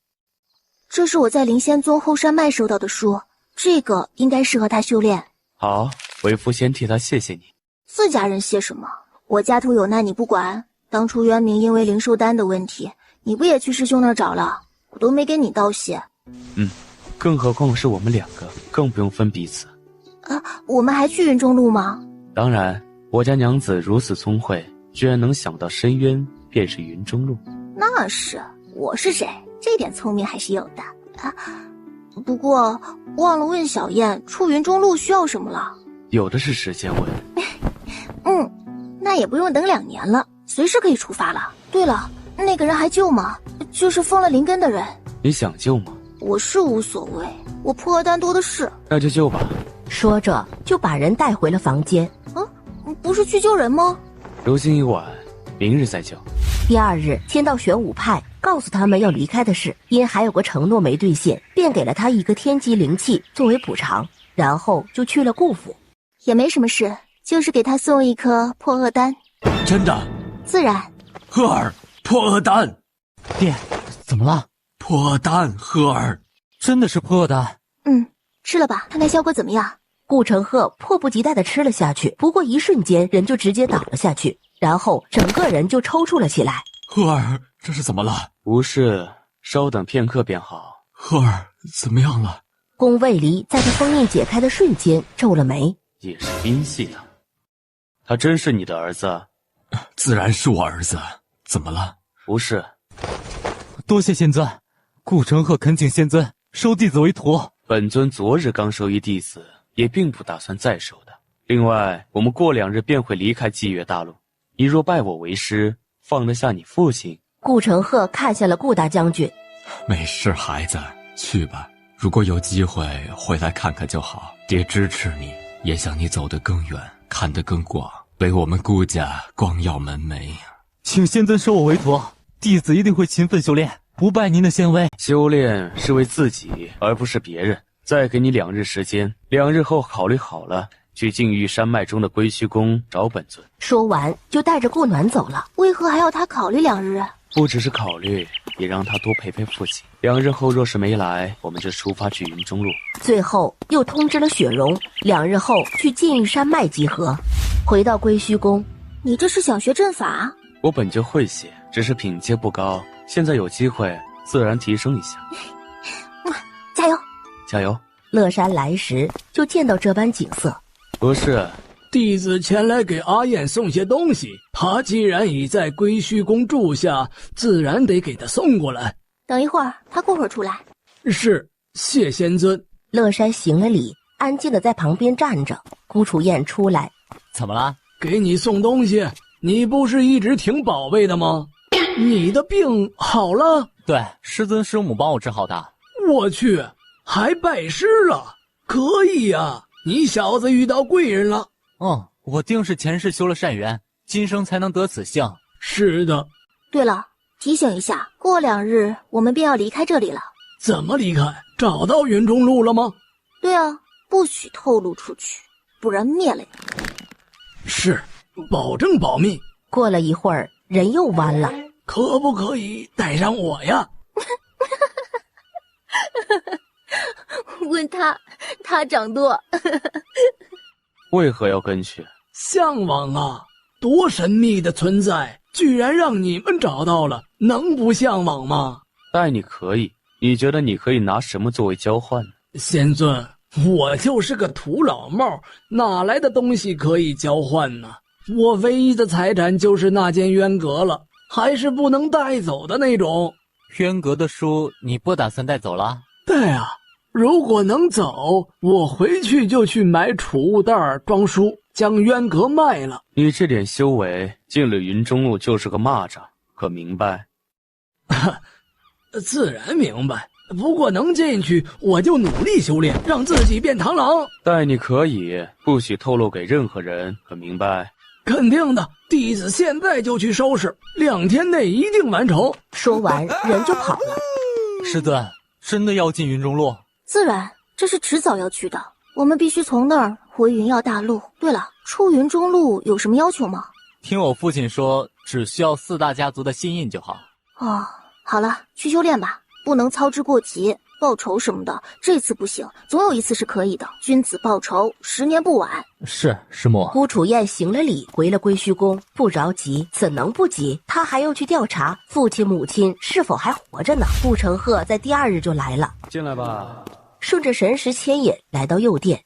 这是我在灵仙宗后山脉收到的书，这个应该适合他修炼。好，为夫先替他谢谢你。自家人谢什么？我家徒有难你不管。当初渊明因为灵兽丹的问题，你不也去师兄那儿找了？我都没给你道谢。更何况是我们两个，更不用分彼此。我们还去云中路吗？当然，我家娘子如此聪慧，居然能想到深渊便是云中路。那是，我是谁？这点聪明还是有的啊。不过忘了问小燕，出云中路需要什么了？有的是时间问。那也不用等2年了，随时可以出发了。对了，那个人还救吗？就是封了灵根的人。你想救吗？我是无所谓，我破厄丹多的是。那就救吧。说着就把人带回了房间。不是去救人吗？如今已晚，明日再救。第二日，天道玄武派告诉他们要离开的事，因还有个承诺没兑现，便给了他一个天级灵器作为补偿，然后就去了顾府。也没什么事，就是给他送一颗破厄丹。真的？自然。赫儿，破厄丹。爹，怎么了？破厄丹，赫儿。真的是破厄丹？吃了吧，看看效果怎么样。顾承鹤迫不及待地吃了下去，不过一瞬间人就直接倒了下去，然后整个人就抽搐了起来。赫儿，这是怎么了？无事，稍等片刻便好。赫儿，怎么样了？宫卫离在他封印解开的瞬间皱了眉。也是冰系的。他真是你的儿子？自然是我儿子。怎么了？不是。多谢仙尊，顾承鹤恳请仙尊收弟子为徒。本尊昨日刚收一弟子，也并不打算再收的。另外，我们过2日便会离开祭月大陆，你若拜我为师，放得下你父亲？顾承鹤看向了顾大将军。没事，孩子，去吧。如果有机会回来看看就好。爹支持你，也想你走得更远，看得更广，为我们顾家光耀门楣。请仙尊收我为徒，弟子一定会勤奋修炼，不败您的仙威。修炼是为自己，而不是别人。再给你2日时间，2日后考虑好了，去禁域山脉中的归虚宫找本尊。说完就带着顾暖走了。为何还要他考虑2日？不只是考虑，也让他多陪陪父亲。2日后若是没来，我们就出发去云中路。最后又通知了雪容，2日后去禁域山脉集合。回到归虚宫，你这是想学阵法？我本就会些，只是品阶不高，现在有机会自然提升一下。加油！加油！乐山来时就见到这般景色。不是，弟子前来给阿燕送些东西，他既然已在归虚宫住下，自然得给他送过来。等一会儿，他过会儿出来。是，谢仙尊。乐山行了礼，安静的在旁边站着。顾楚燕出来，怎么了？给你送东西，你不是一直挺宝贝的吗？你的病好了？对，师尊师母帮我治好的。我去，还拜师了？可以呀，你小子遇到贵人了。我定是前世修了善缘，今生才能得此幸。是的。对了，提醒一下，过2日我们便要离开这里了。怎么离开？找到云中路了吗？对啊，不许透露出去，不然灭了你。是，保证保密。过了一会儿，人又弯了。可不可以带上我呀？问他掌舵。为何要跟去？向往啊，多神秘的存在，居然让你们找到了，能不向往吗？带你可以，你觉得你可以拿什么作为交换呢？仙尊，我就是个土老帽，哪来的东西可以交换呢？我唯一的财产就是那件渊阁了，还是不能带走的那种。渊阁的书你不打算带走了？对啊，如果能走，我回去就去买储物袋装书，将渊阁卖了。你这点修为，进了云中路就是个蚂蚱，可明白？自然明白，不过能进去，我就努力修炼，让自己变螳螂。带你可以，不许透露给任何人，可明白？肯定的，弟子现在就去收拾，2天内一定完成。说完，人就跑了。师尊，真的要进云中路？自然，这是迟早要去的。我们必须从那儿回云耀大陆。对了，出云中路有什么要求吗？听我父亲说，只需要4大家族的心印就好。哦，好了，去修炼吧，不能操之过急。报仇什么的，这次不行，总有一次是可以的。君子报仇，10年不晚。是，师母。顾楚燕行了礼，回了归虚宫，不着急，怎能不急？他还要去调查父亲母亲是否还活着呢。顾承鹤在第2日就来了，进来吧。顺着神识牵引来到右殿。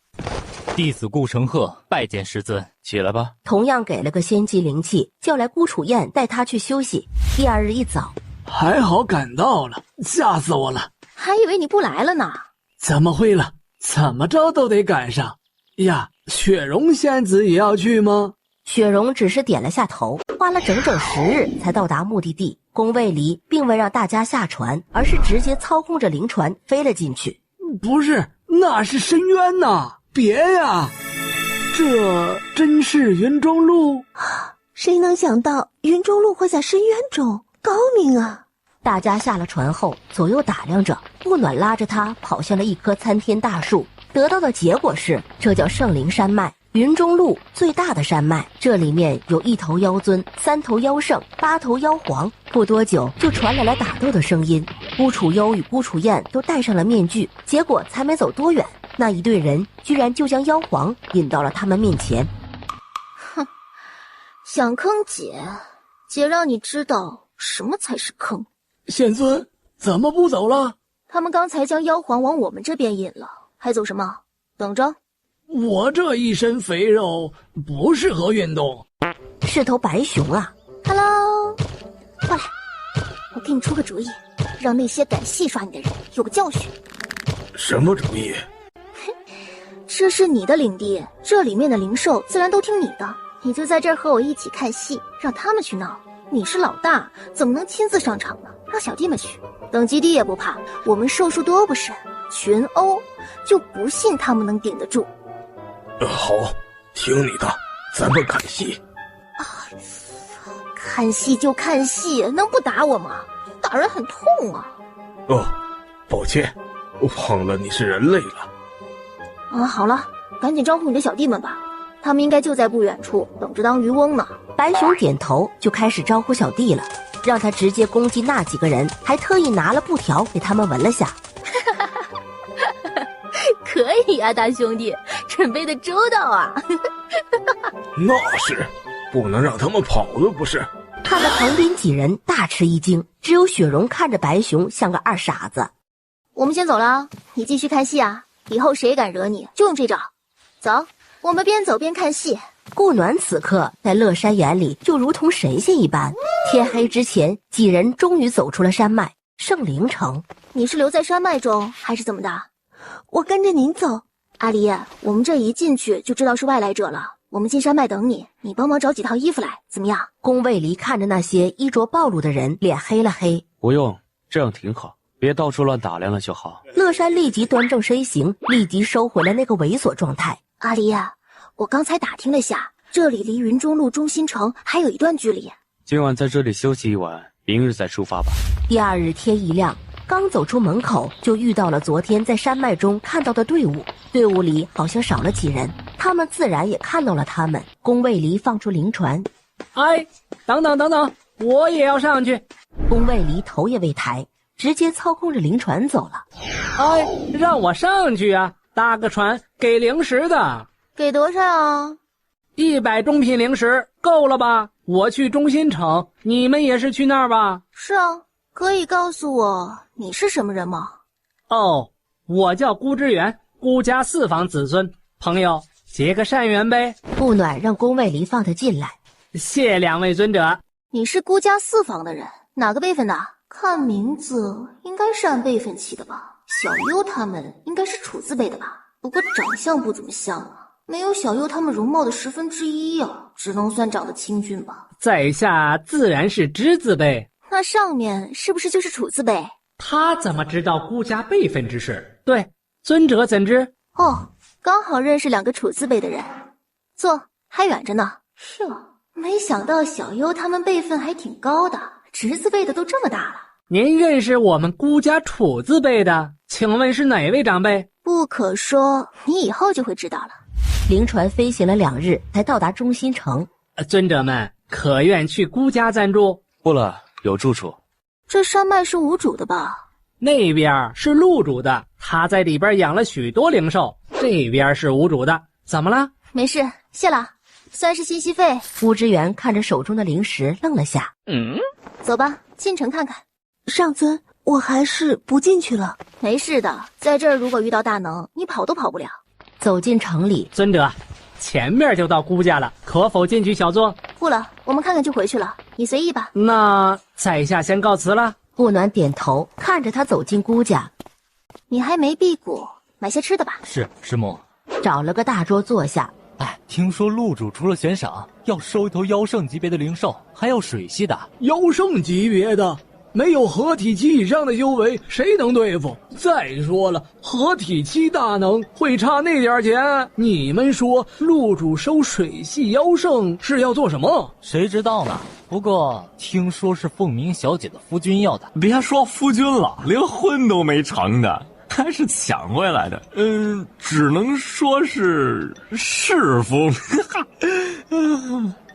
弟子顾承鹤拜见师尊。起来吧。同样给了个仙级灵气，叫来顾楚燕带他去休息。第2日一早，还好赶到了，吓死我了，还以为你不来了呢。怎么会了？怎么着都得赶上呀！雪容仙子也要去吗？雪容只是点了下头，花了整整10日才到达目的地。宫卫离并未让大家下船，而是直接操控着灵船飞了进去。不是，那是深渊呐！别呀，这真是云中路？谁能想到云中路会在深渊中？高明啊！大家下了船后，左右打量着，不暖拉着他跑向了一棵参天大树。得到的结果是，这叫圣灵山脉，云中路最大的山脉。这里面有1头妖尊、3头妖圣、8头妖皇。不多久就传来了打斗的声音，顾楚幽与顾楚燕都戴上了面具。结果才没走多远，那一队人居然就将妖皇引到了他们面前。哼，想坑姐，姐让你知道什么才是坑。仙尊怎么不走了？他们刚才将妖皇往我们这边引了，还走什么？等着。我这一身肥肉不适合运动。是头白熊啊。 Hello， 过来，我给你出个主意，让那些敢戏耍你的人有个教训。什么主意？这是你的领地，这里面的灵兽自然都听你的，你就在这儿和我一起看戏，让他们去闹。你是老大，怎么能亲自上场呢？让小弟们去，等级低也不怕，我们兽术多不深，群殴，就不信他们能顶得住。好，听你的，咱们看戏。看戏就看戏，能不打我吗？打人很痛啊。哦，抱歉，我忘了你是人类了。好了，赶紧招呼你的小弟们吧，他们应该就在不远处等着当渔翁呢。白熊点头，就开始招呼小弟了，让他直接攻击那几个人，还特意拿了布条给他们纹了下。可以啊，大兄弟，准备的周到啊。那是，不能让他们跑了不是。看得旁边几人大吃一惊，只有雪容看着白熊像个二傻子。我们先走了，你继续看戏啊，以后谁敢惹你就用这招。走，我们边走边看戏。顾暖此刻在乐山眼里就如同神仙一般。天黑之前，几人终于走出了山脉圣灵城。你是留在山脉中还是怎么的？我跟着您走。阿离，我们这一进去就知道是外来者了，我们进山脉等你，你帮忙找几套衣服来，怎么样？宫卫离看着那些衣着暴露的人，脸黑了黑。不用，这样挺好，别到处乱打量了就好。乐山立即端正身形，立即收回了那个猥琐状态。阿离，我刚才打听了下，这里离云中路中心城还有一段距离。今晚在这里休息一晚，明日再出发吧。第二日天一亮，刚走出门口就遇到了昨天在山脉中看到的队伍，队伍里好像少了几人，他们自然也看到了他们。宫卫离放出灵船，哎，等等等等，我也要上去。宫卫离头也未抬，直接操控着灵船走了。哎，让我上去啊，搭个船给零食的。给多少啊？100中品零食够了吧？我去中心城，你们也是去那儿吧？是啊，可以告诉我你是什么人吗？哦，我叫孤之远，孤家4房子孙，朋友结个善缘呗。顾暖让宫卫离放他进来。谢两位尊者。你是孤家4房的人，哪个辈分的？看名字应该是按辈分起的吧？小优他们应该是楚字辈的吧？不过长相不怎么像啊。没有小优他们容貌的1/10啊，只能算长得清俊吧。在下自然是之字辈，那上面是不是就是楚字辈？他怎么知道孤家辈分之事？对，尊者怎知？哦，刚好认识2个楚字辈的人。坐，还远着呢，是哦，没想到小优他们辈分还挺高的，侄子辈的都这么大了。您认识我们孤家楚字辈的？请问是哪位长辈？不可说，你以后就会知道了。灵船飞行了2日，才到达中心城。尊者们可愿去孤家暂住？不了，有住处。这山脉是无主的吧？那边是路主的，他在里边养了许多灵兽。这边是无主的，怎么了？没事，谢了，算是信息费。乌之源看着手中的灵石，愣了下。走吧，进城看看。上尊，我还是不进去了。没事的，在这儿如果遇到大能，你跑都跑不了。走进城里，尊者，前面就到孤家了，可否进去小坐？不了，我们看看就回去了，你随意吧。那在下先告辞了。顾暖点头，看着他走进孤家。你还没辟谷，买些吃的吧。是，师母。找了个大桌坐下。哎，听说路主除了悬赏，要收一头妖圣级别的灵兽，还要水系的。妖圣级别的？没有合体期以上的修为，谁能对付？再说了，合体期大能会差那点钱？你们说，路主收水系妖圣是要做什么？谁知道呢？不过听说是凤鸣小姐的夫君要的。别说夫君了，连婚都没成的，还是抢回来的。只能说是侍夫。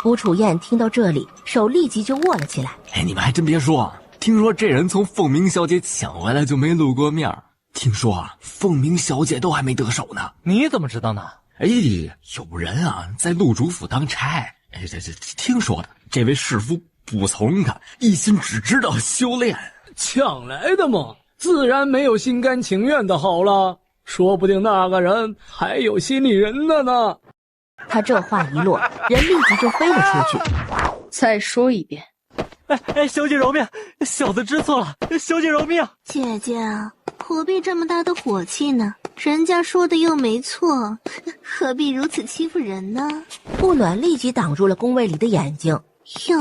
吴楚燕听到这里，手立即就握了起来。哎，你们还真别说，听说这人从凤鸣小姐抢回来就没露过面。听说啊，凤鸣小姐都还没得手呢。你怎么知道呢？哎，有人啊在路主府当差。哎，这听说的。这位师傅不从他，一心只知道修炼。抢来的嘛，自然没有心甘情愿的好了。说不定那个人还有心里人的呢。他这话一落，人立即就飞了出去。再说一遍。哎，小姐饶命！小子知错了，小姐饶命！姐姐，何必这么大的火气呢？人家说的又没错，何必如此欺负人呢？顾暖立即挡住了宫卫里的眼睛。哟，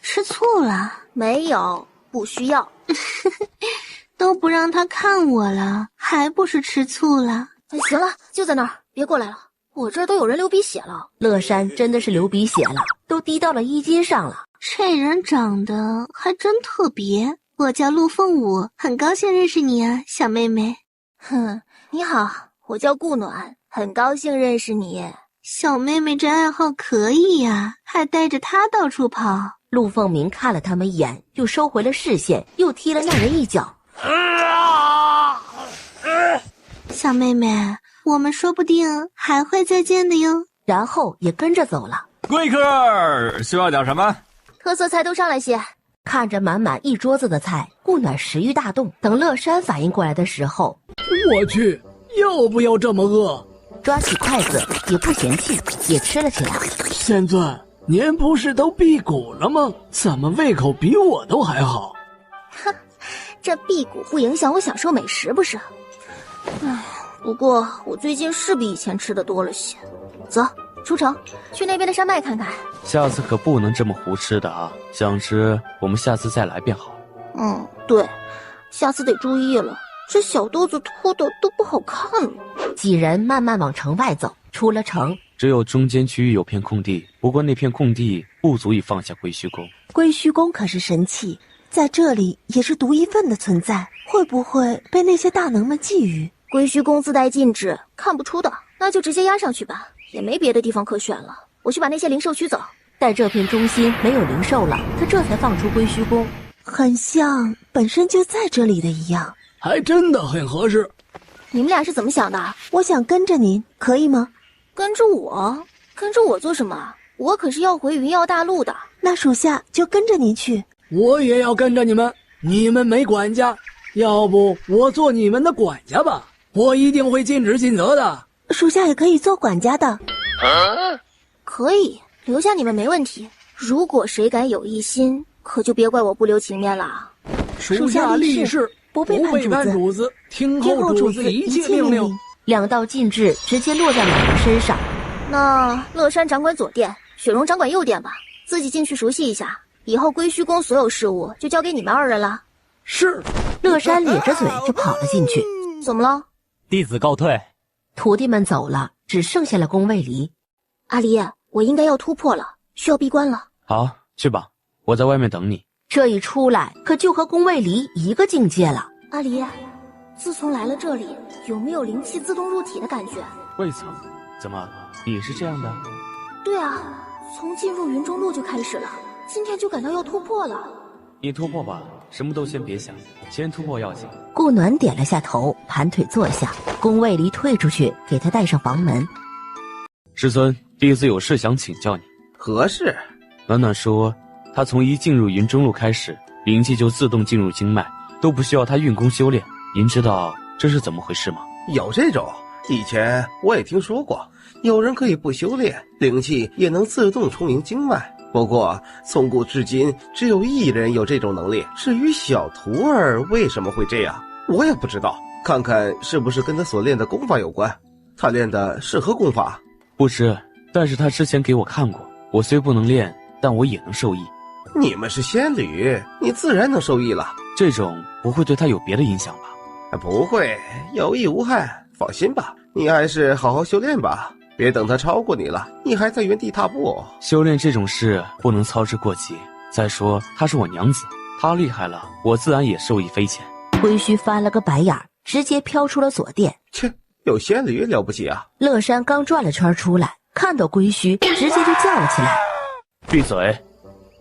吃醋了？没有，不需要。都不让他看我了，还不是吃醋了？行了，就在那儿，别过来了。我这儿都有人流鼻血了。乐山真的是流鼻血了，都滴到了衣襟上了。这人长得还真特别。我叫陆凤舞，很高兴认识你啊，小妹妹。哼，你好，我叫顾暖，很高兴认识你。小妹妹这爱好可以呀，还带着他到处跑。陆凤鸣看了他们一眼，又收回了视线，又踢了那人一脚。小妹妹，我们说不定还会再见的哟。然后也跟着走了。贵客需要点什么？特色菜都上来些。看着满满一桌子的菜，顾暖食欲大动。等乐山反应过来的时候，我去，要不要这么饿？抓起筷子也不嫌弃，也吃了起来。仙尊，您不是都辟谷了吗？怎么胃口比我都还好？哼，这辟谷不影响我享受美食不是？唉，不过我最近是比以前吃的多了些。走，出城去那边的山脉看看。下次可不能这么胡吃的啊！想吃我们下次再来便好。对，下次得注意了，这小肚子凸的都不好看了。几人慢慢往城外走，出了城，只有中间区域有片空地，不过那片空地不足以放下归虚宫。归虚宫可是神器，在这里也是独一份的存在，会不会被那些大能们觊觎？归虚宫自带禁制，看不出的，那就直接压上去吧，也没别的地方可选了。我去把那些灵兽驱走。待这片中心没有灵兽了，他这才放出归虚宫，很像本身就在这里的一样，还真的很合适。你们俩是怎么想的？我想跟着您，可以吗？跟着我？跟着我做什么？我可是要回云耀大陆的。那属下就跟着您去。我也要跟着你们，你们没管家，要不我做你们的管家吧？我一定会尽职尽责的。属下也可以做管家的。可以，留下你们没问题。如果谁敢有异心，可就别怪我不留情面了。属下立誓不背叛主子，听候主子一切命令。2道禁制直接落在两人身上。那乐山掌管左殿，雪容掌管右殿吧，自己进去熟悉一下。以后归虚宫所有事务就交给你们2人了。是。乐山咧着嘴就跑了进去。怎么了？弟子告退。徒弟们走了，只剩下了宫卫离。阿离，我应该要突破了，需要闭关了。好，去吧，我在外面等你。这一出来，可就和宫卫离一个境界了。阿离，自从来了这里，有没有灵气自动入体的感觉？未曾。怎么，你是这样的？对啊，从进入云中路就开始了，今天就感到要突破了。你突破吧，什么都先别想，先突破要紧。顾暖点了下头，盘腿坐下。宫卫离退出去，给他带上房门。师尊，弟子有事想请教你。何事？暖暖说，他从一进入云中路开始，灵气就自动进入经脉，都不需要他运功修炼。您知道这是怎么回事吗？有这种，以前我也听说过，有人可以不修炼，灵气也能自动充盈经脉。不过从古至今，只有一人有这种能力。至于小徒儿为什么会这样，我也不知道。看看是不是跟他所练的功法有关。他练的是何功法？不知，但是他之前给我看过。我虽不能练，但我也能受益。你们是仙侣，你自然能受益了。这种不会对他有别的影响吧？不会，有益无害，放心吧。你还是好好修炼吧，别等他超过你了，你还在原地踏步。修炼这种事不能操之过急。再说她是我娘子，她厉害了，我自然也受益匪浅。归墟翻了个白眼，直接飘出了左殿。切，有仙侣了不起啊！乐山刚转了圈出来，看到归墟，直接就叫了起来：“闭嘴！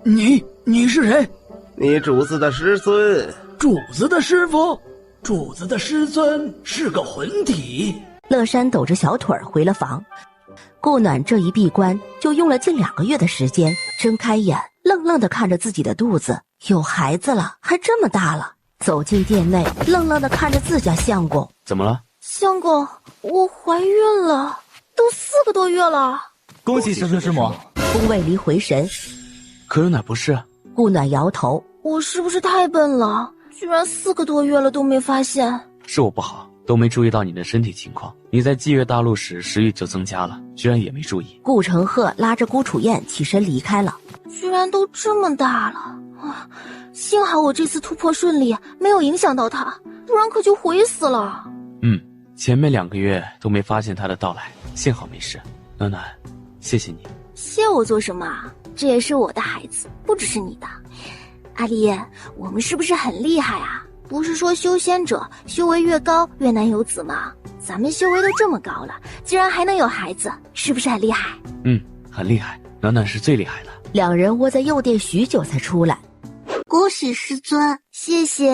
你是谁？你主子的师尊。主子的师傅？主子的师尊是个魂体。”乐山抖着小腿回了房。顾暖这一闭关就用了近2个月的时间，睁开眼，愣愣地看着自己的肚子，有孩子了，还这么大了。走进店内，愣愣地看着自家相公。怎么了？相公，我怀孕了，都4个多月了。恭喜师尊师母。宫卫离回神，可有哪不是？顾暖摇头，我是不是太笨了？居然4个多月了都没发现。是我不好，都没注意到你的身体情况。你在祭月大陆时食欲就增加了，居然也没注意。顾承鹤拉着顾楚燕起身离开了。居然都这么大了啊！幸好我这次突破顺利，没有影响到他，不然可就毁死了。前面2个月都没发现他的到来，幸好没事。暖暖，谢谢你。谢我做什么啊？这也是我的孩子，不只是你的。阿离，我们是不是很厉害啊？不是说修仙者修为越高越难有子吗？咱们修为都这么高了，竟然还能有孩子，是不是很厉害？很厉害，暖暖是最厉害的。2人窝在右殿许久才出来。恭喜师尊，谢谢。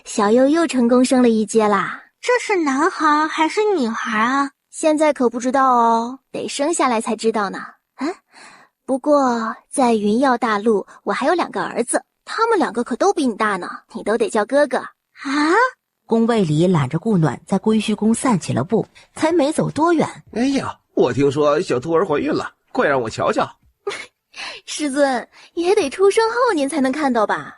小佑又成功升了一阶啦。这是男孩还是女孩啊？现在可不知道哦，得生下来才知道呢。不过在云耀大陆，我还有2个儿子，他们2个可都比你大呢，你都得叫哥哥啊。宫卫离揽着顾暖在归墟宫散起了步，才没走多远。哎呀，我听说小徒儿怀孕了，快让我瞧瞧。师尊，也得出生后您才能看到吧？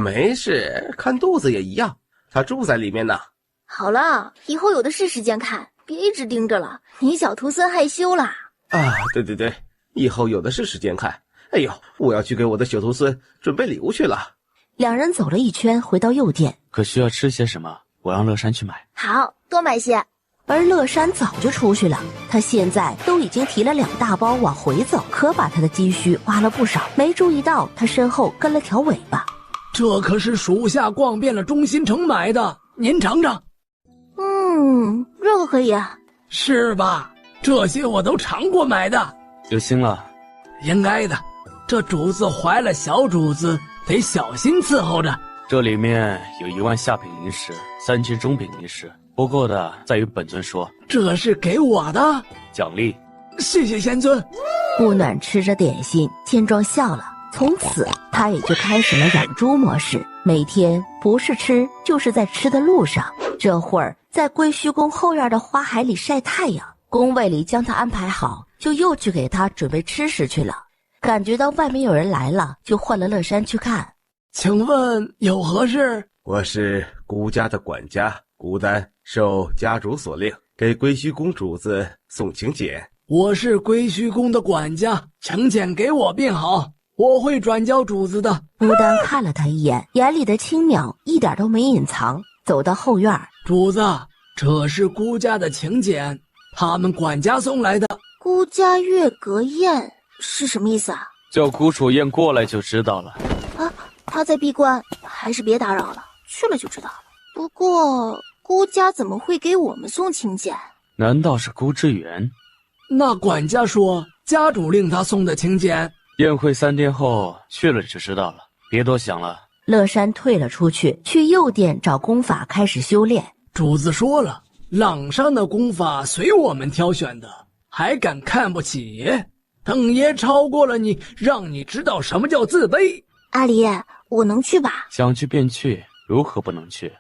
没事，看肚子也一样，他住在里面呢。好了，以后有的是时间看，别一直盯着了，你小徒孙害羞啦。对，以后有的是时间看。哎呦，我要去给我的小徒孙准备礼物去了。2人走了一圈，回到右殿。可需要吃些什么？我让乐山去买。好，多买些。而乐山早就出去了，他现在都已经提了2大包往回走，可把他的积蓄花了不少，没注意到他身后跟了条尾巴。这可是属下逛遍了中心城买的，您尝尝。这个可以。是吧？这些我都尝过买的。有心了。应该的，这主子怀了小主子，得小心伺候着。这里面有1万下品灵石，3只中品灵石，不够的再与本尊说。这是给我的奖励。谢谢仙尊。顾暖吃着点心，见状笑了。从此他也就开始了养猪模式，每天不是吃就是在吃的路上。这会儿在归墟宫后院的花海里晒太阳，宫卫里将他安排好，就又去给他准备吃食去了。感觉到外面有人来了，就换了乐山去看。请问有何事？我是孤家的管家孤丹，受家主所令，给归墟宫主子送请柬。我是归墟宫的管家，请柬给我便好，我会转交主子的。孤丹看了他一眼，眼里的轻蔑一点都没隐藏，走到后院。主子，这是孤家的请柬，他们管家送来的。孤家月阁宴是什么意思啊？叫顾楚燕过来就知道了。啊，他在闭关，还是别打扰了，去了就知道了。不过顾家怎么会给我们送请柬？难道是顾之源？那管家说家主令他送的请柬。宴会3天后去了就知道了，别多想了。乐山退了出去，去右殿找功法开始修炼。主子说了，朗上的功法随我们挑选的，还敢看不起爷？等爷超过了你，让你知道什么叫自卑。阿离，我能去吧？想去便去，如何不能去？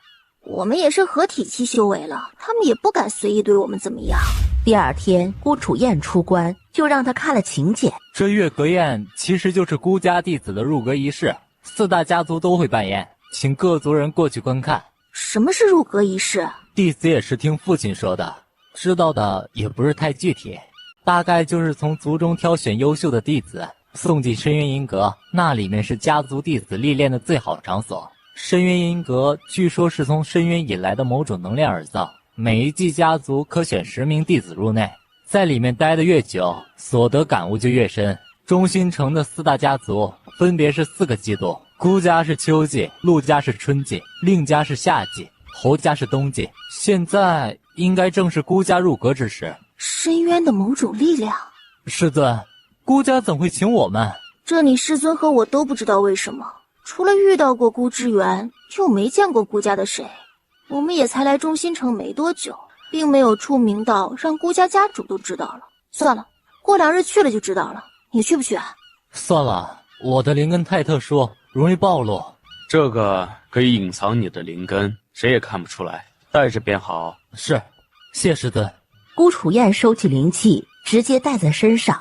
我们也是合体期修为了，他们也不敢随意对我们怎么样。第二天，顾楚燕出关，就让他看了请柬。这月阁宴其实就是孤家弟子的入阁仪式，4大家族都会办宴，请各族人过去观看。什么是入阁仪式？弟子也是听父亲说的，知道的也不是太具体，大概就是从族中挑选优秀的弟子，送进深渊银阁，那里面是家族弟子历练的最好场所。深渊银阁据说是从深渊引来的某种能量而造，每一季家族可选10名弟子入内，在里面待得越久，所得感悟就越深。中心城的4大家族分别是4个季度，孤家是秋季，陆家是春季，令家是夏季，侯家是冬季。现在应该正是孤家入阁之时。深渊的某种力量。师尊，孤家怎会请我们？这你师尊和我都不知道为什么，除了遇到过孤之源，就没见过孤家的谁。我们也才来中心城没多久，并没有出名到让孤家家主都知道了。算了，过2日去了就知道了。你去不去啊？算了，我的灵根太特殊，容易暴露。这个可以隐藏你的灵根，谁也看不出来，带着便好。是，谢师尊。顾楚燕收起灵气，直接带在身上。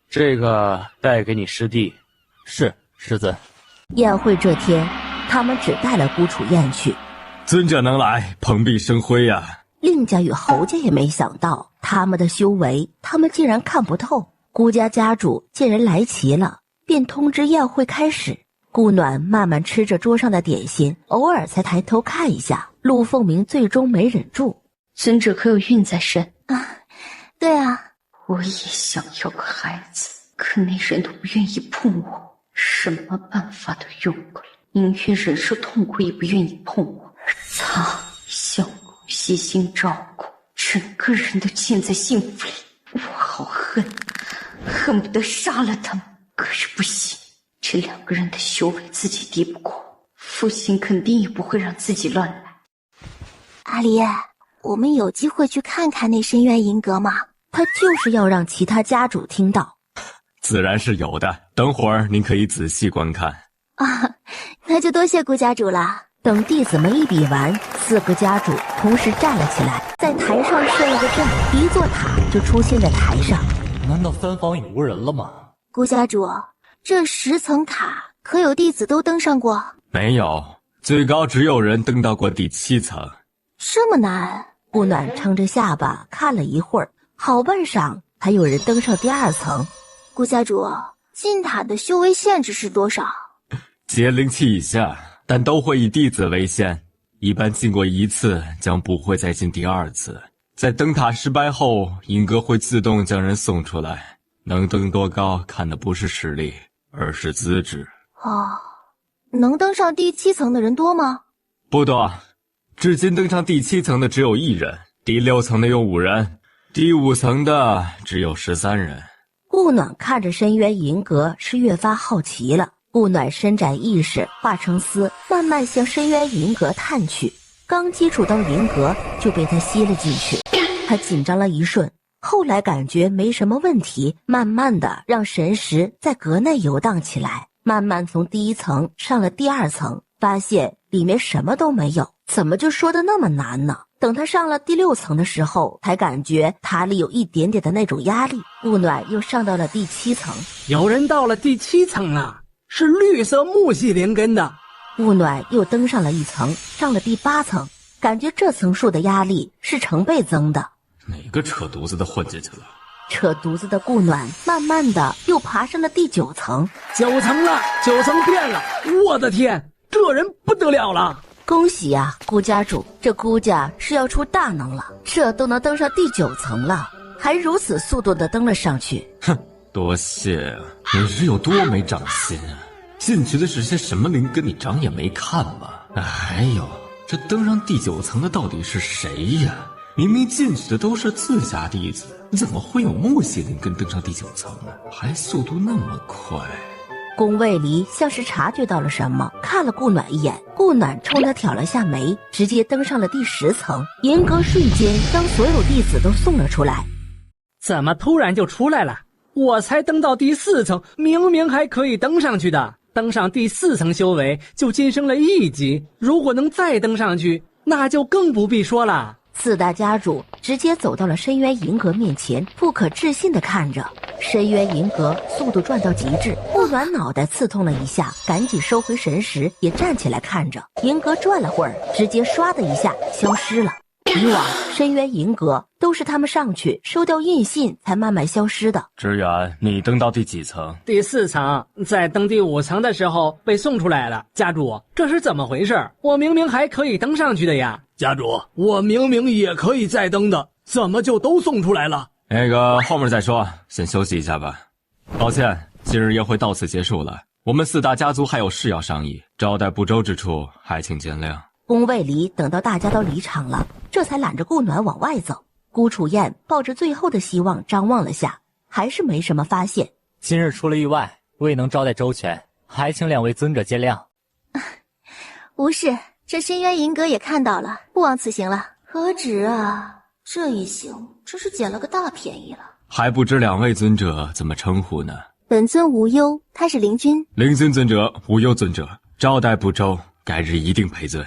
这个带给你师弟。是，师尊。宴会这天，他们只带了顾楚燕去。尊者能来，蓬荜生辉呀！令家与侯家也没想到，他们的修为，他们竟然看不透。顾家家主见人来齐了，便通知宴会开始。顾暖慢慢吃着桌上的点心，偶尔才抬头看一下。陆凤鸣最终没忍住：“尊者可有孕在身？”“啊，对啊，我也想要个孩子，可那人都不愿意碰我，什么办法都用过了，宁愿忍受痛苦也不愿意碰我。而他相互悉心照顾，整个人都嵌在幸福里，我好恨，恨不得杀了他们。可是不行，这2个人的修为自己敌不过，父亲肯定也不会让自己乱来。”“阿离，我们有机会去看看那深渊银阁吗？”他就是要让其他家主听到。自然是有的，等会儿您可以仔细观看。啊，那就多谢顾家主了。等弟子们一比完，4个家主同时站了起来，在台上设了个阵，一座塔就出现在台上。难道3房已无人了吗？顾家主，这10层塔可有弟子都登上过？没有，最高只有人登到过第7层。这么难？顾暖撑着下巴看了一会儿，好半晌才有人登上第2层。顾家主，进塔的修为限制是多少？结灵气以下，但都会以弟子为限，一般进过1次将不会再进第2次。在登塔失败后，银阁会自动将人送出来，能登多高看的不是实力，而是资质。哦，能登上第7层的人多吗？不多，至今登上第7层的只有1人，第6层的有5人，第5层的只有13人。顾暖看着深渊银阁是越发好奇了。顾暖伸展意识，化成丝，慢慢向深渊银阁探去。刚接触到银阁，就被他吸了进去。他紧张了一瞬，后来感觉没什么问题，慢慢的让神识在阁内游荡起来，慢慢从第1层上了第2层，发现里面什么都没有，怎么就说的那么难呢？等他上了第6层的时候，才感觉塔里有一点点的那种压力。顾暖又上到了第7层，有人到了第7层了，是绿色木系灵根的。顾暖又登上了1层，上了第8层，感觉这层数的压力是成倍增的。哪个扯犊子的混进去了？扯犊子的顾暖慢慢的又爬上了第9层。9层了，9层变了，我的天，这人不得了了！恭喜啊，顾家主，这顾家是要出大能了，这都能登上第9层了，还如此速度的登了上去。哼，多谢啊！你是有多没长心啊？进去的是些什么灵根，你长眼没看吗？还有，这登上第9层的到底是谁呀？明明进去的都是自家弟子，怎么会有木系灵根登上第9层呢？还速度那么快！宫卫离像是察觉到了什么，看了顾暖一眼，顾暖冲他挑了下眉，直接登上了第10层。银阁瞬间将所有弟子都送了出来。怎么突然就出来了？我才登到第4层，明明还可以登上去的。登上第4层修为就晋升了1级，如果能再登上去，那就更不必说了。4大家主直接走到了深渊银阁面前，不可置信地看着深渊银阁速度转到极致。顾暖脑袋刺痛了一下，赶紧收回神识，也站起来看着银阁转了会儿，直接唰的一下消失了。以往深渊银阁都是他们上去收掉印信才慢慢消失的。知远，你登到第几层？第4层，在登第5层的时候被送出来了。家主，这是怎么回事？我明明还可以登上去的呀！家主，我明明也可以再登的，怎么就都送出来了？那个后面再说，先休息一下吧。抱歉，今日宴会到此结束了，我们4大家族还有事要商议，招待不周之处，还请见谅。宫卫离等到大家都离场了，这才揽着顾暖往外走。顾楚燕抱着最后的希望张望了下，还是没什么发现。今日出了意外，未能招待周全，还请2位尊者见谅。无事，这深渊银阁也看到了，不枉此行了。何止啊，这一行真是捡了个大便宜了。还不知2位尊者怎么称呼呢？本尊无忧，他是灵君。灵君尊者，无忧尊者，招待不周，改日一定赔罪。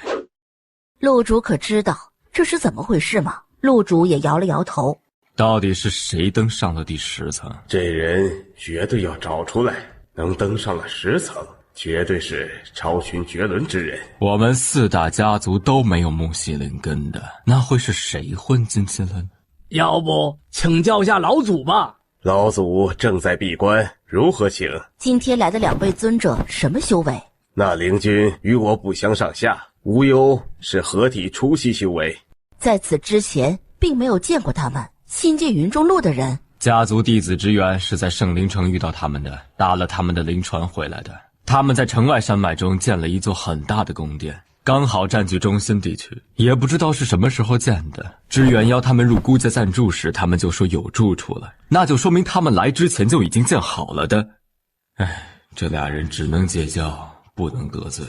陆主可知道这是怎么回事吗？陆主也摇了摇头。到底是谁登上了第10层？这人绝对要找出来，能登上了10层，绝对是超群绝伦之人。我们4大家族都没有木系灵根的，那会是谁混进去了呢？要不请教下老祖吧？老祖正在闭关，如何请？今天来的2位尊者什么修为？那灵君与我不相上下，无忧是合体初期修为。在此之前并没有见过他们。新进云中路的人，家族弟子之源是在圣灵城遇到他们的，搭了他们的灵船回来的。他们在城外山脉中建了一座很大的宫殿，刚好占据中心地区，也不知道是什么时候建的。支援邀他们入孤家暂住时，他们就说有住处了，那就说明他们来之前就已经建好了的。唉，这2人只能结交，不能得罪。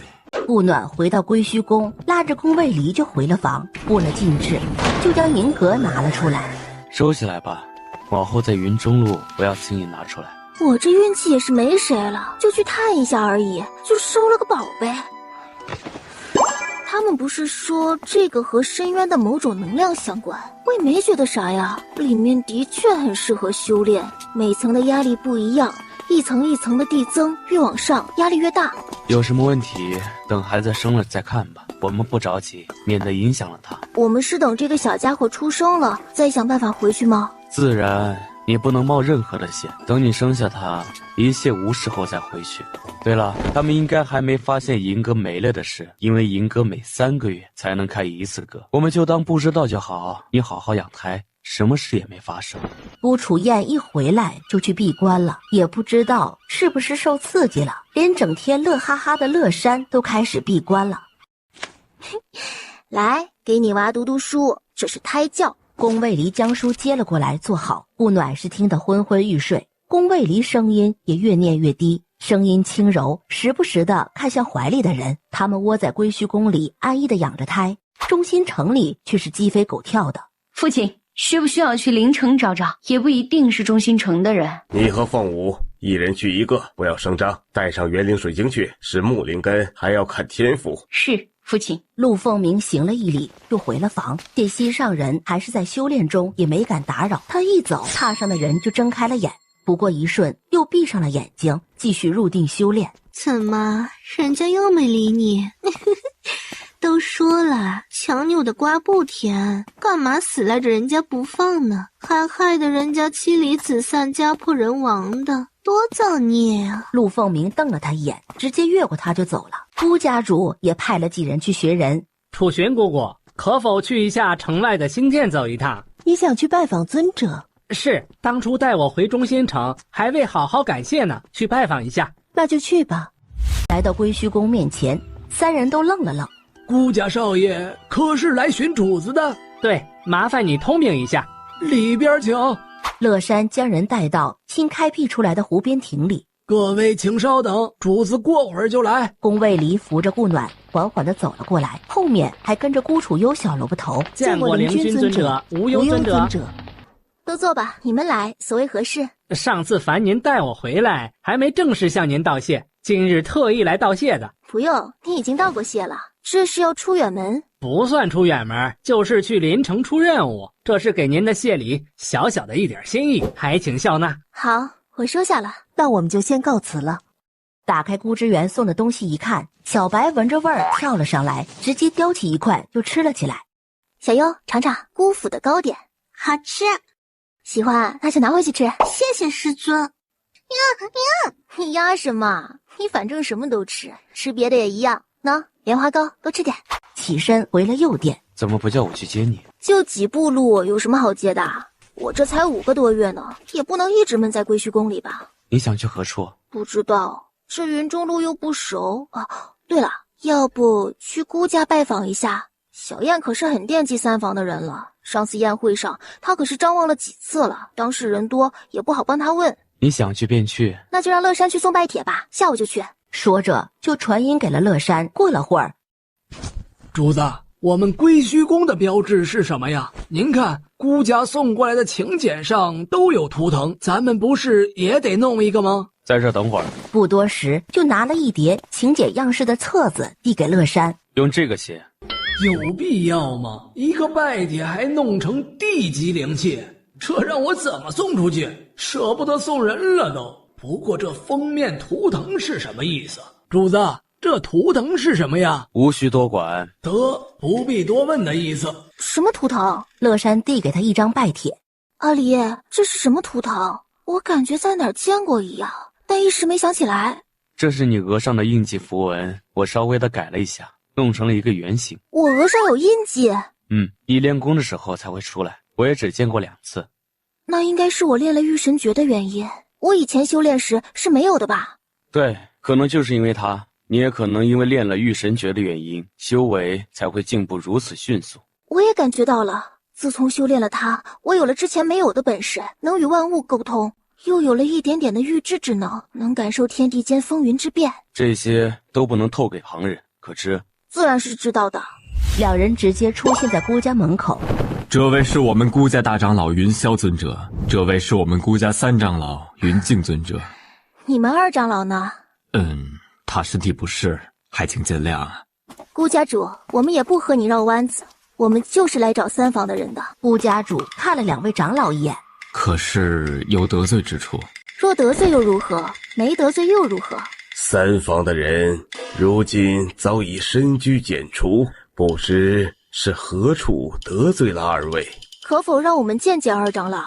顾暖回到归虚宫，拉着宫卫离就回了房，布了禁制，就将银阁拿了出来。收起来吧，往后在云中路不要轻易拿出来。我这运气也是没谁了，就去探一下而已，就收了个宝贝。他们不是说这个和深渊的某种能量相关？我也没觉得啥呀，里面的确很适合修炼，每层的压力不一样，一层一层的递增，越往上压力越大。有什么问题等孩子生了再看吧，我们不着急，免得影响了他。我们是等这个小家伙出生了再想办法回去吗？自然，你不能冒任何的险，等你生下他一切无事后再回去。对了，他们应该还没发现银阁没了的事，因为银阁每3个月才能开1次阁，我们就当不知道就好。你好好养胎，什么事也没发生。顾楚燕一回来就去闭关了，也不知道是不是受刺激了，连整天乐哈哈的乐山都开始闭关了。来，给你娃读读书，这是胎教。宫卫离将书接了过来，坐好。顾暖是听得昏昏欲睡，宫卫离声音也越念越低，声音轻柔，时不时的看向怀里的人。他们窝在归虚宫里安逸的养着胎，中心城里却是鸡飞狗跳的。父亲，需不需要去灵城找找？也不一定是中心城的人。你和凤舞一人去1个，不要声张，带上元灵水晶去，是木灵根，还要看天赋。是，父亲。陆凤鸣行了一礼，又回了房。见心上人还是在修炼中，也没敢打扰。他一走，榻上的人就睁开了眼，不过一瞬又闭上了眼睛，继续入定修炼。怎么，人家又没理你？都说了，强扭的瓜不甜，干嘛死赖着人家不放呢？还害得人家妻离子散、家破人亡的，多造孽啊！陆凤鸣瞪了他一眼，直接越过他就走了。顾家主也派了几人去学人。楚玄姑姑，可否去一下城外的新店走一趟？你想去拜访尊者，是，当初带我回中心城，还未好好感谢呢，去拜访一下。那就去吧。来到归墟宫面前，三人都愣了愣。顾家少爷可是来寻主子的？对，麻烦你通禀一下。里边请。乐山将人带到新开辟出来的湖边亭里。各位请稍等，主子过会儿就来。宫卫离扶着顾暖缓缓地走了过来，后面还跟着孤楚幽小萝卜头。见过灵君尊者，无忧尊者。都坐吧，你们来，所谓何事？上次烦您带我回来，还没正式向您道谢，今日特意来道谢的。不用，你已经道过谢了。这是要出远门？不算出远门，就是去临城出任务。这是给您的谢礼，小小的一点心意，还请笑纳。好，我收下了。那我们就先告辞了。打开姑之园送的东西一看，小白闻着味儿跳了上来，直接叼起一块就吃了起来。小优，尝尝姑府的糕点，好吃。喜欢那就拿回去吃。谢谢师尊。呀，你压什么？你反正什么都吃，吃别的也一样。喏，莲花糕多吃点。起身回了右殿。怎么不叫我去接你？就几步路，有什么好接的？我这才5个多月呢，也不能一直闷在归墟宫里吧？你想去何处？不知道，这云中路又不熟啊。对了，要不去姑家拜访一下？小燕可是很惦记三房的人了，上次宴会上她可是张望了几次了，当事人多也不好帮她问。你想去便去，那就让乐山去送拜帖吧，下午就去。说着就传音给了乐山。过了会儿，主子，我们归墟宫的标志是什么呀？您看孤家送过来的请柬上都有图腾，咱们不是也得弄一个吗？在这等会儿。不多时就拿了一叠请柬样式的册子递给乐山。用这个写。有必要吗？一个拜帖还弄成地级灵器，这让我怎么送出去？舍不得送人了都。不过这封面图腾是什么意思？主子，这图腾是什么呀？无需多管。得，不必多问的意思。什么图腾？乐山递给他一张拜帖。阿离，这是什么图腾？我感觉在哪儿见过一样，但一时没想起来。这是你额上的印记符文，我稍微的改了一下，弄成了一个圆形。我额上有印记？你练功的时候才会出来，我也只见过2次。那应该是我练了御神诀的原因，我以前修炼时是没有的吧？对，可能就是因为它，你也可能因为练了御神诀的原因，修为才会进步如此迅速。我也感觉到了，自从修炼了它，我有了之前没有的本事，能与万物沟通，又有了一点点的预知之能，能感受天地间风云之变。这些都不能透给旁人，可知？自然是知道的。两人直接出现在孤家门口。这位是我们孤家大长老云霄尊者，这位是我们孤家3长老云静尊者。你们2长老呢？他身体不适，还请见谅啊。孤家主，我们也不和你绕弯子，我们就是来找三房的人的。孤家主看了2位长老一眼，可是有得罪之处。若得罪又如何？没得罪又如何？三房的人如今早已深居简出，不知是何处得罪了2位？可否让我们见见2长老？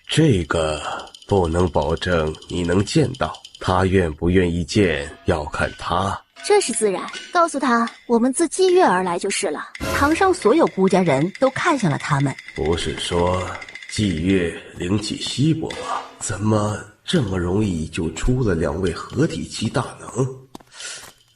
这个不能保证你能见到，他愿不愿意见要看他。这是自然，告诉他我们自祭月而来就是了。堂上所有孤家人都看向了他们。不是说祭月灵气稀薄吗？怎么这么容易就出了2位合体期大能？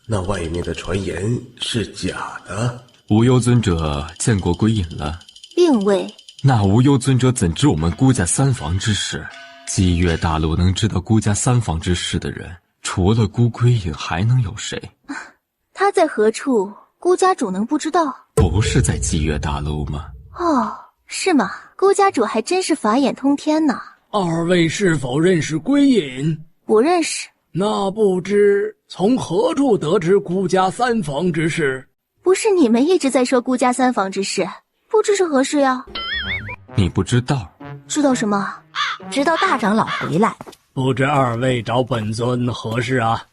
那外面的传言是假的？无忧尊者见过归隐了？并未。那无忧尊者怎知我们孤家3房之事？祭月大陆能知道孤家3房之事的人，除了孤归隐还能有谁？他在何处？孤家主能不知道？不是在祭月大陆吗？哦，是吗？孤家主还真是法眼通天呢。2位是否认识归隐？不认识。那不知从何处得知孤家3房之事？不是你们一直在说孤家3房之事，不知是何事呀？你不知道？知道什么？直到大长老回来。不知2位找本尊何事啊？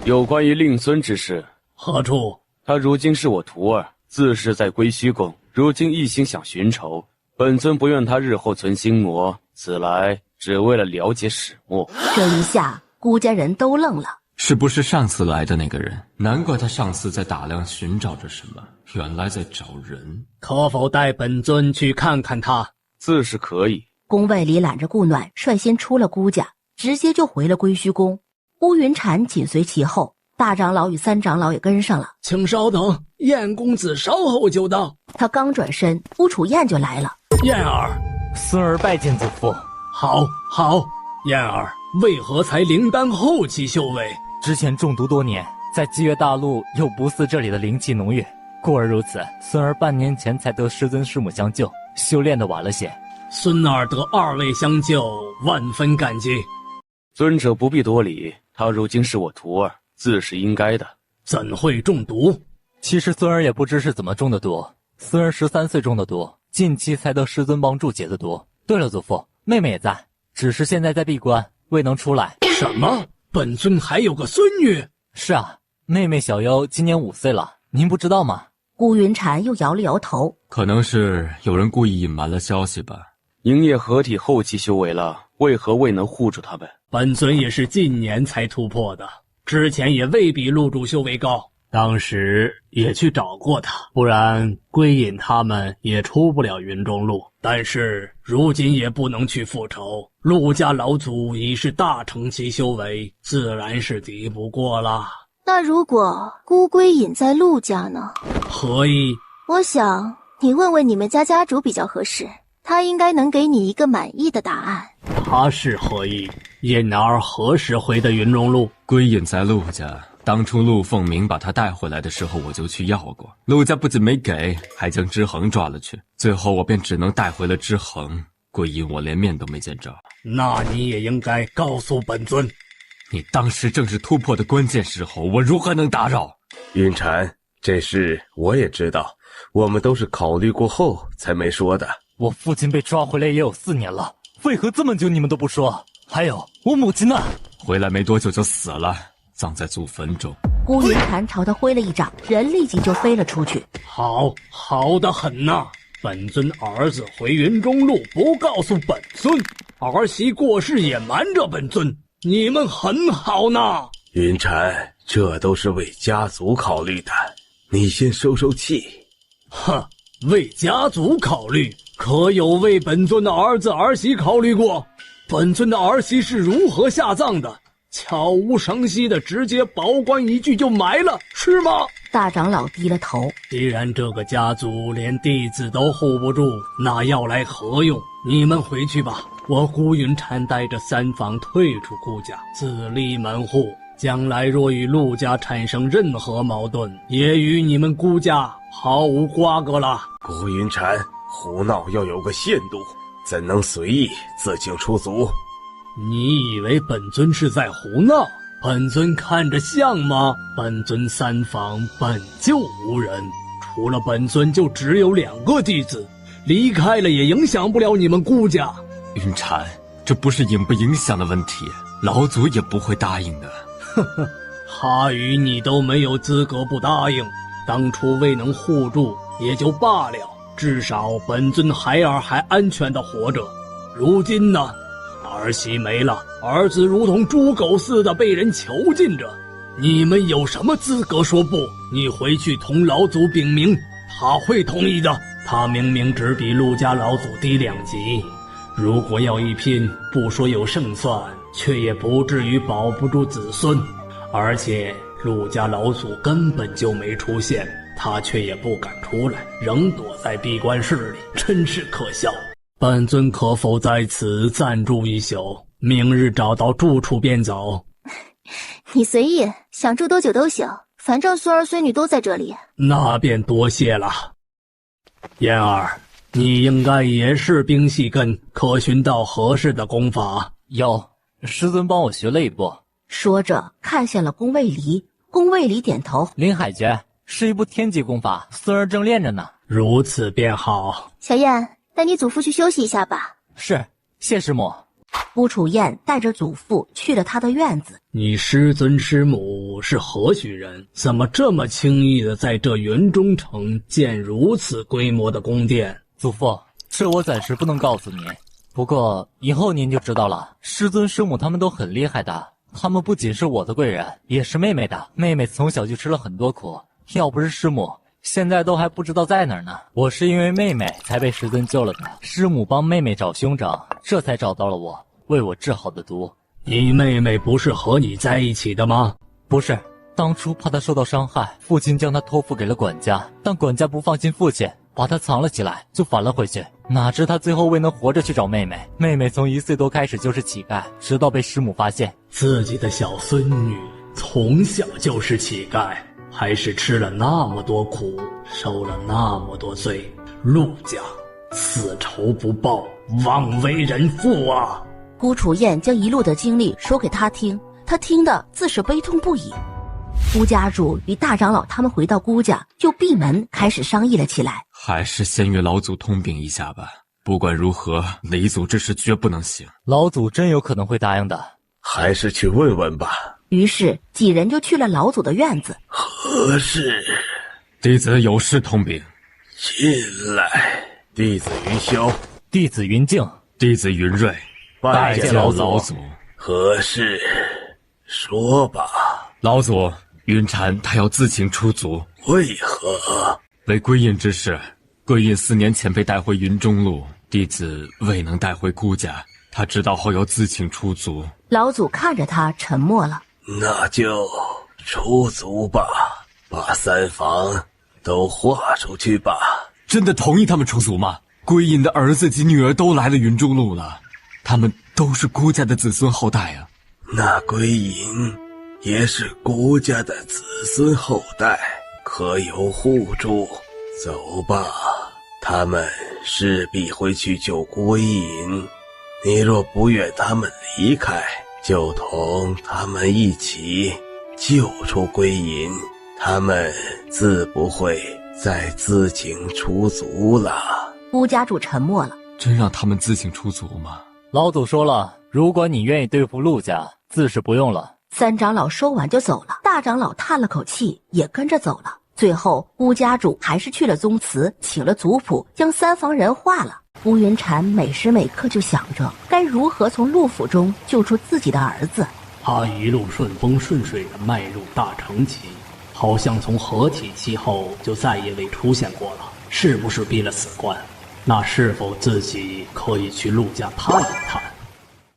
有关于令尊之事。何处？他如今是我徒儿，自是在归墟宫，如今一心想寻仇，本尊不愿他日后存心魔，此来只为了了解始末。这一下孤家人都愣了。是不是上次来的那个人？难怪他上次在打量寻找着什么，原来在找人。可否带本尊去看看他？自是可以。宫卫里揽着顾暖，率先出了顾家，直接就回了归墟宫。乌云禅紧随其后，大长老与三长老也跟上了。请稍等，燕公子稍后就到。他刚转身，乌楚燕就来了。燕儿，孙儿拜见祖父。好，好。燕儿，为何才灵丹后期修为？之前中毒多年，在积月大陆又不似这里的灵气浓郁，故而如此。孙儿半年前才得师尊师母相救，修炼的晚了些。孙儿得二位相救，万分感激。尊者不必多礼，他如今是我徒儿，自是应该的。怎会中毒？其实孙儿也不知是怎么中的毒。孙儿13岁中的毒，近期才得师尊帮助解的毒。对了，祖父，妹妹也在，只是现在在闭关，未能出来。什么？本尊还有个孙女？是啊，妹妹小优今年5岁了，您不知道吗？顾云禅又摇了摇头，可能是有人故意隐瞒了消息吧。营业合体后期修为了，为何未能护住他们？本尊也是近年才突破的，之前也未比陆主修为高，当时也去找过他，不然归隐他们也出不了云中路。但是如今也不能去复仇，陆家老祖已是大成期修为，自然是敌不过啦。那如果孤归隐在陆家呢？何意？我想你问问你们家家主比较合适，他应该能给你一个满意的答案。他是何意？隐儿何时回的云中路？归隐在陆家，当初陆凤鸣把他带回来的时候，我就去要过，陆家不仅没给，还将之恒抓了去，最后我便只能带回了之恒。归隐我连面都没见着。那你也应该告诉本尊。你当时正是突破的关键时候，我如何能打扰？云禅，这事我也知道，我们都是考虑过后才没说的。我父亲被抓回来也有4年了，为何这么久你们都不说？还有我母亲呢？回来没多久就死了，葬在祖坟中。顾云禅朝他挥了一掌，人立即就飞了出去。好，好得很呐！本尊儿子回云中路不告诉本尊，儿媳过世也瞒着本尊，你们很好呢。云禅，这都是为家族考虑的，你先收收气。哼，为家族考虑，可有为本尊的儿子儿媳考虑过？本尊的儿媳是如何下葬的？悄无声息的直接保棺一具就埋了，是吗？大长老低了头。既然这个家族连弟子都护不住，那要来何用？你们回去吧，我顾云禅带着三房退出顾家，自立门户。将来若与陆家产生任何矛盾，也与你们顾家毫无瓜葛了。顾云禅，胡闹要有个限度，怎能随意自请出族？你以为本尊是在胡闹？本尊看着像吗？本尊三房本就无人，除了本尊就只有2个弟子，离开了也影响不了你们顾家。云禅，这不是影不影响的问题，老祖也不会答应的。呵呵，他与你都没有资格不答应，当初未能护住也就罢了，至少本尊孩儿还安全的活着。如今呢，儿媳没了，儿子如同猪狗似的被人囚禁着，你们有什么资格说不？你回去同老祖禀明，他会同意的。他明明只比陆家老祖低2级，如果要一拼，不说有胜算，却也不至于保不住子孙。而且陆家老祖根本就没出现，他却也不敢出来，仍躲在闭关室里，真是可笑。本尊可否在此暂住一宿，明日找到住处便走？你随意，想住多久都行，反正孙儿孙女都在这里。那便多谢了。燕儿，你应该也是冰系根，可寻到合适的功法？有，师尊帮我学了一部。说着看向了宫卫离，宫卫离点头。林海诀是一部天级功法，孙儿正练着呢。如此便好。小燕，带你祖父去休息一下吧。是，谢师母。乌楚燕带着祖父去了他的院子。你师尊师母是何许人？怎么这么轻易的在这云中城建如此规模的宫殿？祖父，这我暂时不能告诉您，不过以后您就知道了。师尊师母他们都很厉害的，他们不仅是我的贵人，也是妹妹的。妹妹从小就吃了很多苦，要不是师母，现在都还不知道在哪儿呢。我是因为妹妹才被师尊救了的，师母帮妹妹找兄长，这才找到了我，为我治好的毒。你妹妹不是和你在一起的吗？不是，当初怕她受到伤害，父亲将她托付给了管家，但管家不放心父亲，把她藏了起来，就返了回去。哪知她最后未能活着去找妹妹，妹妹从1岁多开始就是乞丐，直到被师母发现。自己的小孙女从小就是乞丐，还是吃了那么多苦，受了那么多罪，陆家此仇不报，枉为人父啊！顾楚燕将一路的经历说给他听，他听得自是悲痛不已。顾家主与大长老他们回到顾家，就闭门开始商议了起来。还是先与老祖通禀一下吧。不管如何，雷祖之事绝不能行。老祖真有可能会答应的，还是去问问吧。于是几人就去了老祖的院子。何事？弟子有事通禀。进来。弟子云霄，弟子云静，弟子云瑞，拜见老祖。何事？说吧。老祖，云禅他要自请出族。为何？为归隐之事。归隐4年前被带回云中路，弟子未能带回顾家，他知道后要自请出族。老祖看着他沉默了。那就出族吧，把3房都划出去吧。真的同意他们出族吗？归隐的儿子及女儿都来了云中路了，他们都是顾家的子孙后代啊。那归隐也是顾家的子孙后代，可有护住？走吧，他们势必会去救归隐，你若不愿他们离开，就同他们一起救出归隐，他们自不会再自请出族了。顾家主沉默了。真让他们自请出族吗？老祖说了，如果你愿意对付陆家，自是不用了。3长老说完就走了，大长老叹了口气，也跟着走了。最后顾家主还是去了宗祠，请了族谱，将3房人化了。顾云禅每时每刻就想着该如何从陆府中救出自己的儿子。他一路顺风顺水地迈入大成期，好像从合体期后就再也未出现过了，是不是闭了死关？那是否自己可以去陆家探一探？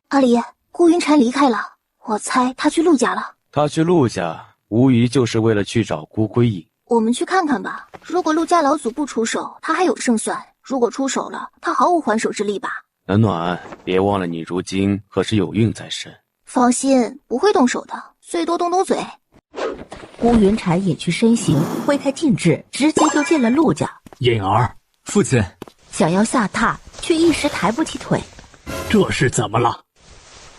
阿离，顾云禅离开了，我猜他去陆家了。他去陆家无疑就是为了去找顾归隐。我们去看看吧。如果陆家老祖不出手，他还有胜算；如果出手了，他毫无还手之力吧。暖暖，别忘了你如今可是有孕在身。放心，不会动手的，最多动动嘴。顾云禅也去身形，挥开禁制，直接就进了陆家。隐儿，父亲想要下榻，却一时抬不起腿。这是怎么了？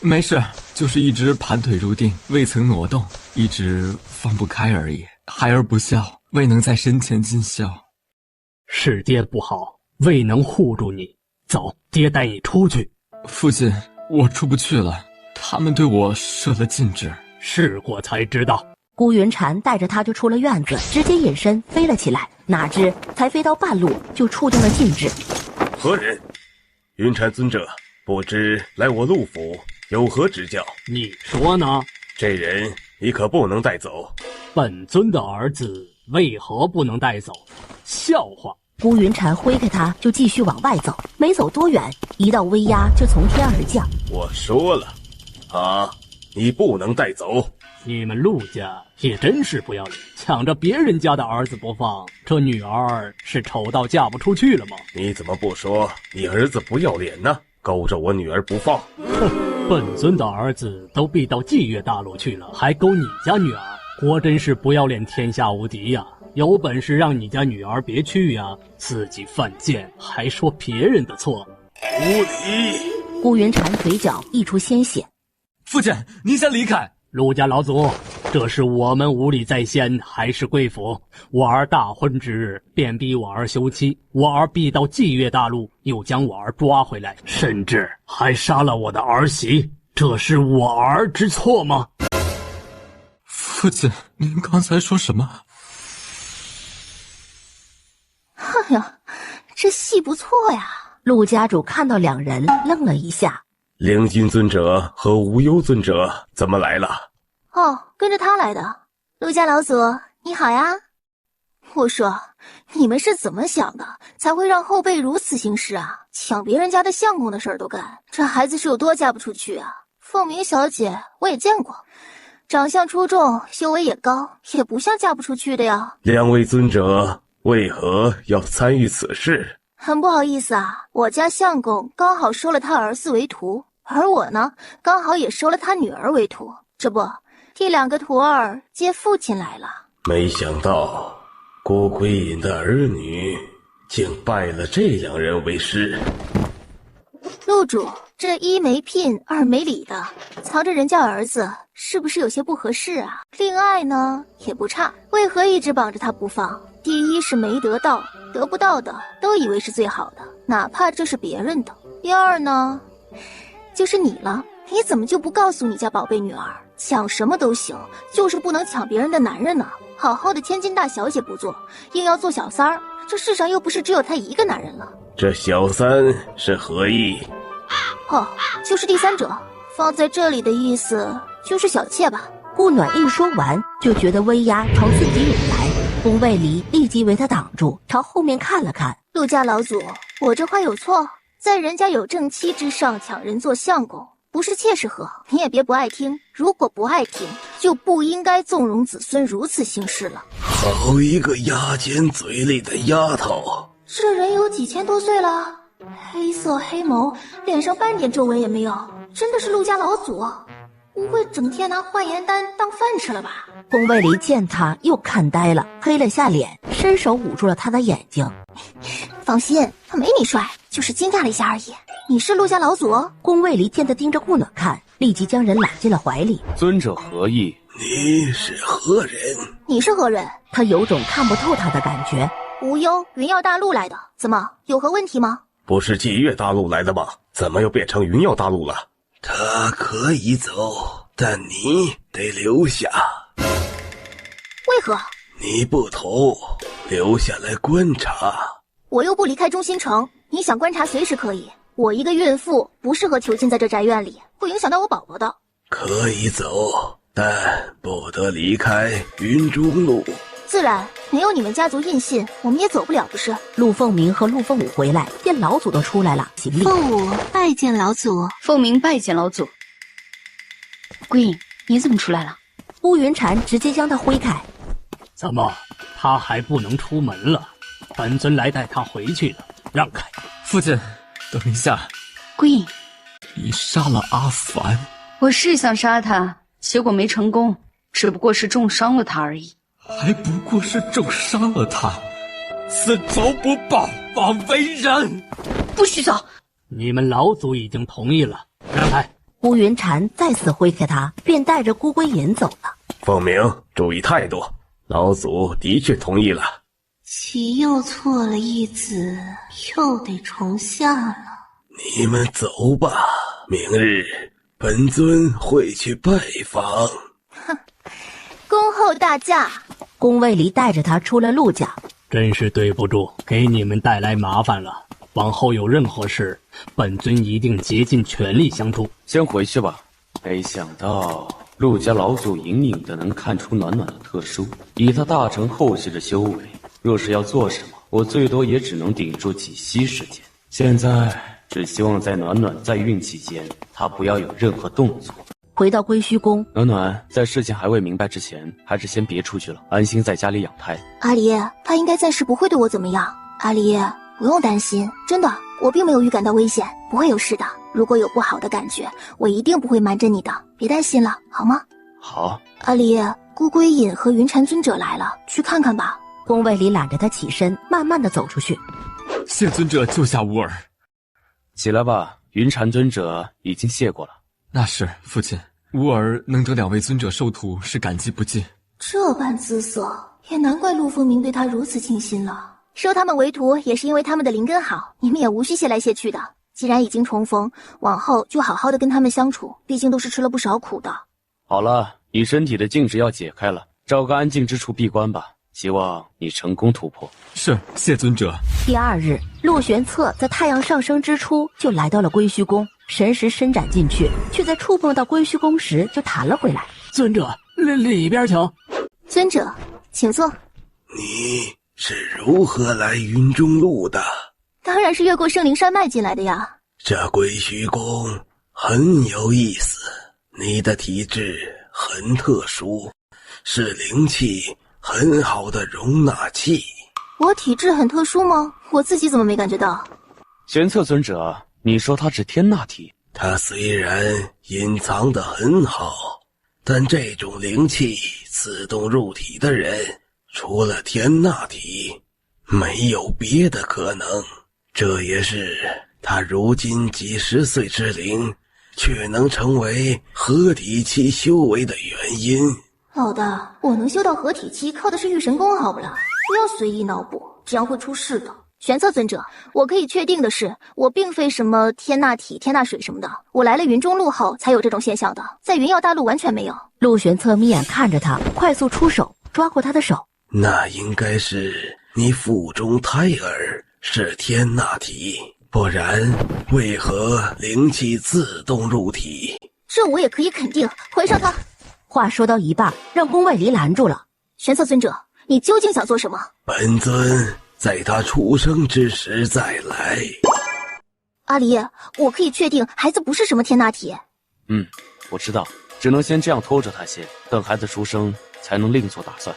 没事，就是一直盘腿入定，未曾挪动，一直放不开而已。孩儿不孝，未能在身前尽孝。是爹不好，未能护住你。走，爹带你出去。父亲，我出不去了，他们对我设了禁制。试过才知道。顾云禅带着他就出了院子，直接隐身飞了起来。哪知才飞到半路，就触动了禁制。何人？云禅尊者，不知来我陆府有何指教？你说呢？这人你可不能带走。本尊的儿子为何不能带走？笑话！顾云禅挥开他就继续往外走，没走多远，一道威压就从天而降。我说了，你不能带走。你们陆家也真是不要脸，抢着别人家的儿子不放，这女儿是丑到嫁不出去了吗？你怎么不说你儿子不要脸呢？勾着我女儿不放。哼，本尊的儿子都避到霁月大陆去了，还勾你家女儿，果真是不要脸天下无敌呀！有本事让你家女儿别去呀，自己犯贱还说别人的错，无礼！顾云禅嘴角溢出鲜血。父亲，您先离开。陆家老祖，这是我们无礼在先，还是贵府？我儿大婚之日便逼我儿休妻，我儿避到霁月大陆，又将我儿抓回来，甚至还杀了我的儿媳，这是我儿之错吗？父亲，您刚才说什么？哎呀，这戏不错呀！陆家主看到两人，愣了一下。灵君尊者和无忧尊者怎么来了？哦，跟着他来的。陆家老祖，你好呀。我说，你们是怎么想的，才会让后辈如此行事啊？抢别人家的相公的事儿都干，这孩子是有多嫁不出去啊？凤鸣小姐我也见过，长相出众，修为也高，也不像嫁不出去的呀。两位尊者为何要参与此事？很不好意思啊，我家相公刚好收了他儿子为徒，而我呢，刚好也收了他女儿为徒，这不，第2个徒儿接父亲来了。没想到郭归隐的儿女竟拜了这2人为师。路主，这1没聘2没礼的，藏着人家儿子，是不是有些不合适啊？恋爱呢也不差，为何一直绑着他不放？第一是没得到，得不到的都以为是最好的，哪怕这是别人的。第二呢，就是你了，你怎么就不告诉你家宝贝女儿，抢什么都行，就是不能抢别人的男人呢？好好的千金大小姐不做，硬要做小三儿，这世上又不是只有他一个男人了。这小三是何意？哦，就是第3者，放在这里的意思就是小妾吧。顾暖一说完，就觉得威压朝自己涌来，宫卫离立即为他挡住，朝后面看了看。陆家老祖，我这话有错？在人家有正妻之上抢人做相公，不是妾是何？你也别不爱听，如果不爱听，就不应该纵容子孙如此行事了。好一个牙尖嘴利的丫头！这人有几千多岁了，黑色黑眸，脸上半点皱纹也没有，真的是陆家老祖？不会整天拿化颜丹当饭吃了吧？宫卫离见他又看呆了，黑了下脸，伸手捂住了他的眼睛。放心，他没你帅，就是惊讶了一下而已。你是陆家老祖？宫卫离见他盯着顾暖看，立即将人揽进了怀里。尊者何意？你是何人？你是何人？他有种看不透他的感觉。无忧，云耀大陆来的，怎么有何问题吗？不是霁月大陆来的吗？怎么又变成云耀大陆了？他可以走，但你得留下。为何？你不投，留下来观察。我又不离开中心城，你想观察随时可以。我一个孕妇，不适合囚禁在这宅院里，会影响到我宝宝的。可以走，但不得离开云中路。自然，没有你们家族印信，我们也走不了，不是？陆凤鸣和陆凤舞回来，见老祖都出来了，行礼。凤舞拜见老祖。凤鸣拜见老祖。归隐，你怎么出来了？乌云禅直接将他挥开。怎么，他还不能出门了？本尊来带他回去的，让开。父亲，等一下。归隐，你杀了阿凡？我是想杀他，结果没成功，只不过是重伤了他而已。还不过是重伤了他，此仇不报，枉为人。不许走！你们老祖已经同意了，让开。乌云禅再次挥开他，便带着孤归隐走了。凤鸣，注意态度，老祖的确同意了。棋又错了一子，又得重下了。你们走吧，明日本尊会去拜访。哼，恭候大驾。宫卫离带着他出了陆家。真是对不住，给你们带来麻烦了。往后有任何事，本尊一定竭尽全力相助。先回去吧。没想到陆家老祖隐隐的能看出暖暖的特殊，以他大成后期的修为，若是要做什么，我最多也只能顶住几息时间。现在只希望在暖暖在孕期间，他不要有任何动作。回到归虚宫，暖暖在事情还未明白之前，还是先别出去了，安心在家里养胎。阿离，他应该暂时不会对我怎么样。阿离，不用担心，真的，我并没有预感到危险，不会有事的。如果有不好的感觉，我一定不会瞒着你的，别担心了，好吗？好。阿离，孤归隐和云禅尊者来了，去看看吧。宫卫离揽着他起身，慢慢的走出去。谢尊者救下吾儿。起来吧，云禅尊者已经谢过了。那是父亲，吾儿能得2位尊者受徒，是感激不尽。这般姿色，也难怪陆凤鸣对他如此倾心了。收他们为徒也是因为他们的灵根好，你们也无需谢来谢去的。既然已经重逢，往后就好好的跟他们相处，毕竟都是吃了不少苦的。好了，你身体的禁制要解开了，找个安静之处闭关吧。希望你成功突破。是，谢尊者。第2日，陆玄策在太阳上升之初就来到了归虚宫，神识伸展进去，却在触碰到归虚宫时就弹了回来。尊者，里边请。尊者，请坐。你是如何来云中路的？当然是越过圣灵山脉进来的呀。这归虚宫很有意思，你的体质很特殊，是灵气很好的容纳器。我体质很特殊吗？我自己怎么没感觉到？玄策尊者，你说他是天纳体？他虽然隐藏得很好，但这种灵气自动入体的人，除了天纳体，没有别的可能。这也是他如今几十岁之龄，却能成为合体期修为的原因。老大，我能修到合体期，靠的是御神功，好不啦？不要随意脑补，这样会出事的。玄策尊者，我可以确定的是，我并非什么天纳体、天纳水什么的，我来了云中路后才有这种现象的，在云耀大陆完全没有。陆玄策眯眼看着他，快速出手抓过他的手。那应该是你腹中胎儿是天纳体，不然为何灵气自动入体？这我也可以肯定。回上他。话说到一半，让宫外离拦住了。玄策尊者，你究竟想做什么？本尊在他出生之时再来。阿离，我可以确定孩子不是什么天纳体。我知道，只能先这样拖着他些，等孩子出生才能另做打算。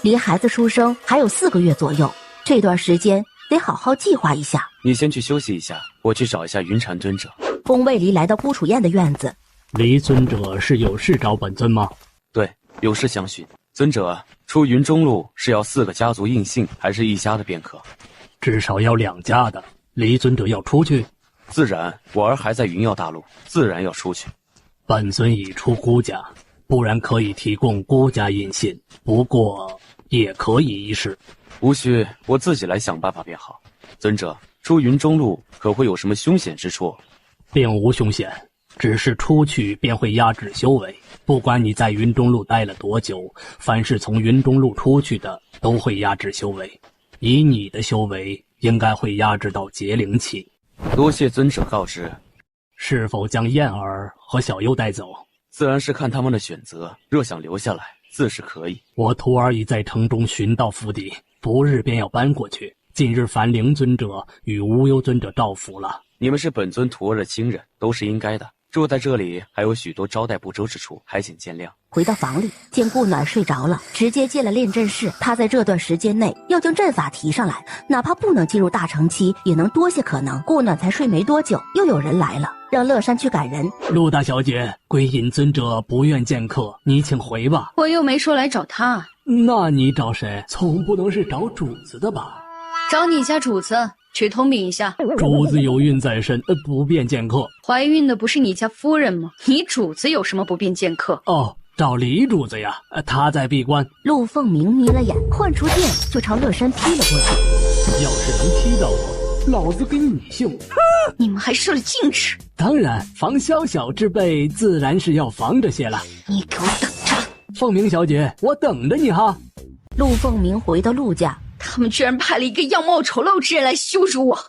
离孩子出生还有4个月左右，这段时间得好好计划一下。你先去休息一下，我去找一下云禅尊者。宫卫离来到孤楚燕的院子。离尊者是有事找本尊吗？对，有事相询。尊者，出云中路是要4个家族印信，还是一家的便可？至少要2家的。离尊者要出去？自然，我儿还在云耀大陆，自然要出去。本尊已出孤家，不然可以提供孤家印信，不过也可以一试。无需，我自己来想办法便好。尊者，出云中路可会有什么凶险之处？并无凶险，只是出去便会压制修为。不管你在云中路待了多久，凡是从云中路出去的都会压制修为。以你的修为，应该会压制到结灵期。多谢尊者告知。是否将燕儿和小优带走？自然是看他们的选择，若想留下来，自是可以。我徒儿已在城中寻到府邸，不日便要搬过去。近日凡灵尊者与无忧尊者召府了。你们是本尊徒儿的亲人，都是应该的。住在这里还有许多招待不周之处，还请见谅。回到房里，见顾暖睡着了，直接进了炼阵室。他在这段时间内要将阵法提上来，哪怕不能进入大成期，也能多些可能。顾暖才睡没多久，又有人来了，让乐山去赶人。陆大小姐，归隐尊者不愿见客，你请回吧。我又没说来找他。那你找谁？总不能是找主子的吧？找你家主子。去通禀一下，主子有孕在身，不便见客。怀孕的不是你家夫人吗？你主子有什么不便见客？哦，找李主子呀，他在闭关。陆凤鸣眯了眼，换出剑就朝乐山劈了过去。要是能劈到我，老子给你秀！你们还设了禁制？当然，防小小之辈，自然是要防着些了。你给我等着！凤鸣小姐，我等着你哈。陆凤鸣回到陆家。他们居然派了一个样貌丑陋之人来羞辱我。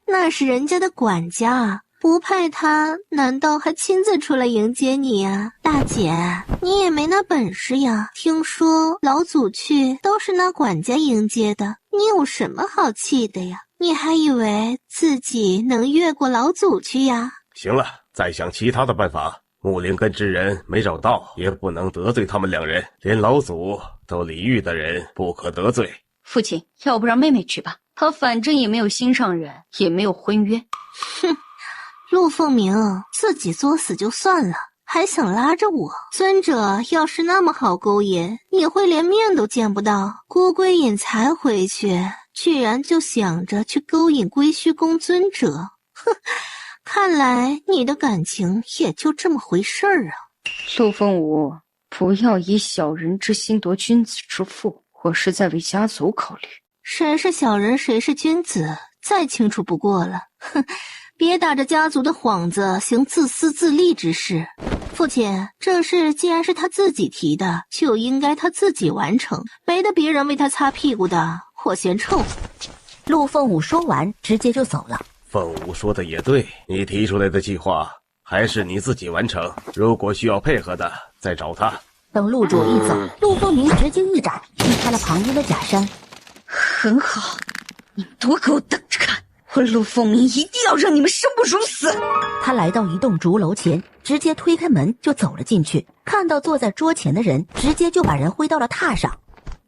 那是人家的管家，不派他，难道还亲自出来迎接你呀？大姐，你也没那本事呀。听说老祖去都是那管家迎接的，你有什么好气的呀？你还以为自己能越过老祖去呀？行了，再想其他的办法。木灵根之人没找到，也不能得罪他们2人，连老祖都礼遇的人不可得罪。父亲，要不让妹妹去吧，她反正也没有心上人，也没有婚约。哼，陆凤鸣自己作死就算了，还想拉着我。尊者要是那么好勾引，你会连面都见不到。郭归隐才回去，居然就想着去勾引归虚宫尊者，哼。看来你的感情也就这么回事儿啊。陆凤舞，不要以小人之心夺君子之腹，我是在为家族考虑。谁是小人，谁是君子，再清楚不过了。哼，别打着家族的幌子行自私自利之事。父亲，这事既然是他自己提的，就应该他自己完成，没得别人为他擦屁股的，我嫌臭。陆凤舞说完，直接就走了。凤舞说的也对，你提出来的计划还是你自己完成，如果需要配合的，再找他。等陆主一走，陆凤鸣直接一掌劈开了旁边的假山。很好，你们多给我等着看！我陆凤鸣一定要让你们生不如死！他来到一栋竹楼前，直接推开门就走了进去。看到坐在桌前的人，直接就把人挥到了榻上，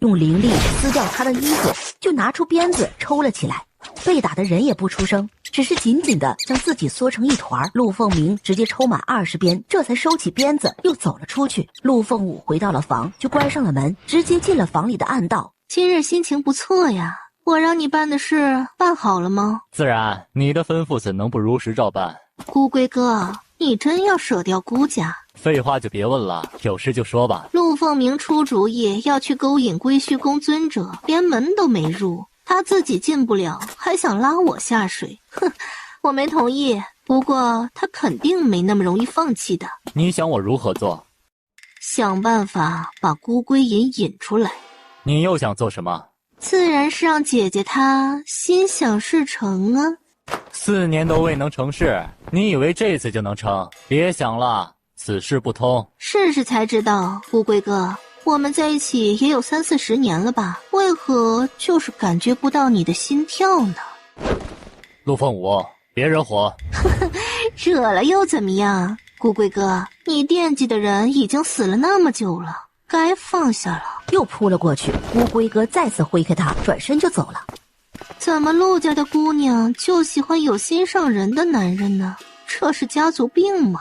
用灵力撕掉他的衣服，就拿出鞭子抽了起来。被打的人也不出声，只是紧紧的将自己缩成一团。陆凤鸣直接抽满20鞭，这才收起鞭子又走了出去。陆凤舞回到了房，就关上了门，直接进了房里的暗道。今日心情不错呀，我让你办的事办好了吗？自然，你的吩咐怎能不如实照办？孤龟哥，你真要舍掉孤家？废话就别问了，有事就说吧。陆凤鸣出主意要去勾引归虚宫尊者，连门都没入，他自己进不了，还想拉我下水。哼，我没同意，不过他肯定没那么容易放弃的。你想我如何做？想办法把孤龟引出来。你又想做什么？自然是让姐姐她心想事成啊。4年都未能成事，你以为这次就能成？别想了，此事不通。试试才知道，乌龟哥，我们在一起也有30-40年了吧？为何就是感觉不到你的心跳呢？陆凤舞，别惹火。惹了又怎么样？乌龟哥，你惦记的人已经死了那么久了，该放下了。又扑了过去，乌龟哥再次挥开他，转身就走了。怎么陆家的姑娘就喜欢有心上人的男人呢？这是家族病吗？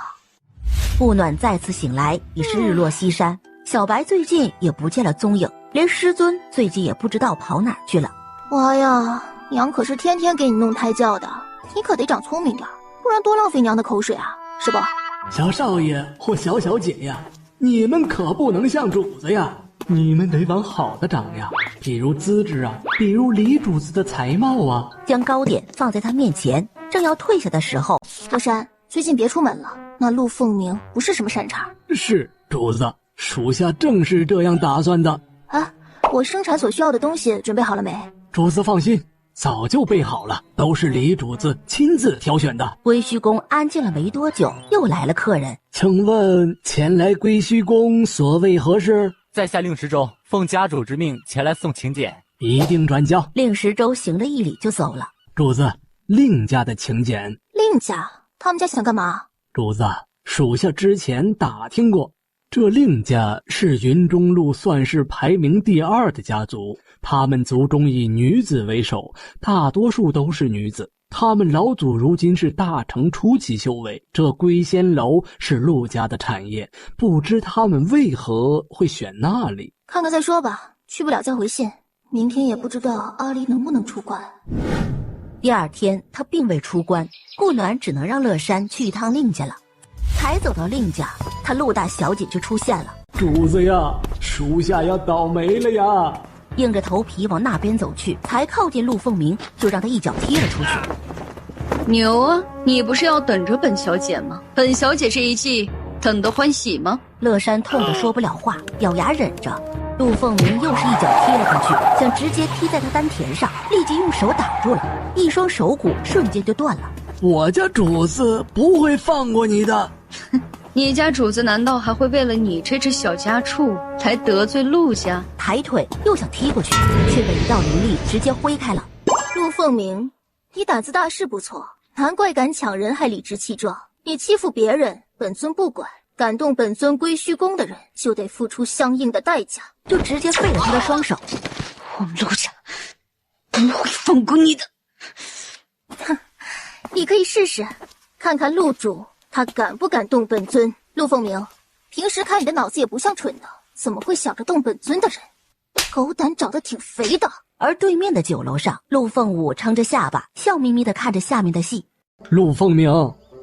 顾暖再次醒来，已是日落西山。小白最近也不见了踪影，连师尊最近也不知道跑哪儿去了。娃呀，娘可是天天给你弄胎教的，你可得长聪明点，不然多浪费娘的口水啊，是吧？小少爷或小小姐呀，你们可不能像主子呀，你们得往好的长呀，比如资质啊，比如李主子的才貌啊。将糕点放在他面前，正要退下的时候，乐山，最近别出门了，那陆凤鸣不是什么善茬。是主子，属下正是这样打算的。啊，我生产所需要的东西准备好了没？主子放心，早就备好了，都是李主子亲自挑选的。归虚宫安静了没多久，又来了客人。请问前来归虚宫所为何事？在下令石州，奉家主之命前来送请柬，一定转交。令石州行了一礼就走了。主子，令家的请柬。令家？他们家想干嘛？主子，属下之前打听过，这令家是云中路算是排名第2的家族，他们族中以女子为首，大多数都是女子。他们老祖如今是大成初期修为，这龟仙楼是陆家的产业，不知他们为何会选那里？看看再说吧，去不了再回信。明天也不知道阿离能不能出关。第2天，他并未出关，顾暖只能让乐山去一趟令家了。才走到令家，他陆大小姐就出现了。主子呀，属下要倒霉了呀！硬着头皮往那边走去，才靠近陆凤鸣，就让他一脚踢了出去。牛啊，你不是要等着本小姐吗？本小姐这一计等得欢喜吗？乐山痛得说不了话，咬牙忍着。陆凤鸣又是一脚踢了过去，想直接踢在他丹田上，立即用手挡住了，一双手骨瞬间就断了。我家主子不会放过你的。你家主子难道还会为了你这只小家畜来得罪陆家？抬腿又想踢过去，却被一道灵力直接挥开了。陆凤鸣，你胆子大是不错，难怪敢抢人还理直气壮。你欺负别人，本尊不管，敢动本尊归虚宫的人，就得付出相应的代价。就直接废了他的双手。我们陆家不会放过你的。哼，你可以试试，看看陆主他敢不敢动本尊。陆凤鸣，平时看你的脑子也不像蠢的，怎么会想着动本尊的人？狗胆长得挺肥的。而对面的酒楼上，陆凤舞撑着下巴，笑眯眯地看着下面的戏。陆凤鸣，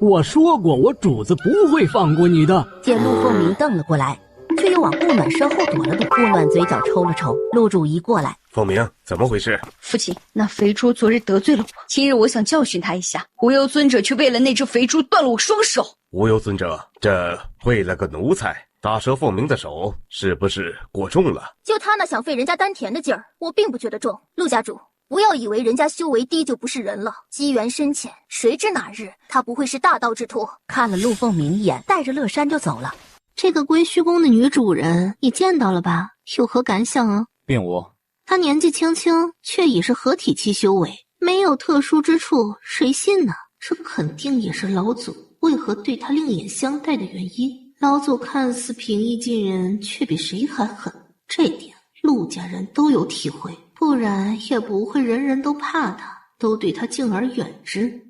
我说过我主子不会放过你的。见陆凤鸣瞪了过来，却又往顾暖身后躲了躲。顾暖嘴角抽了抽，陆主一过来，凤鸣，怎么回事？父亲，那肥猪昨日得罪了我，今日我想教训他一下，无忧尊者却为了那只肥猪断了我双手。无忧尊者，这为了个奴才，打折凤鸣的手，是不是过重了？就他那想废人家丹田的劲儿，我并不觉得重。陆家主，不要以为人家修为低就不是人了，机缘深浅，谁知哪日他不会是大道之徒。看了陆凤鸣一眼，带着乐山就走了。这个归虚宫的女主人你见到了吧？有何感想啊？并无。她年纪轻轻，却已是合体期修为，没有特殊之处，谁信呢？这肯定也是老祖为何对她另眼相待的原因。老祖看似平易近人，却比谁还狠，这点陆家人都有体会，不然也不会人人都怕他，都对他敬而远之。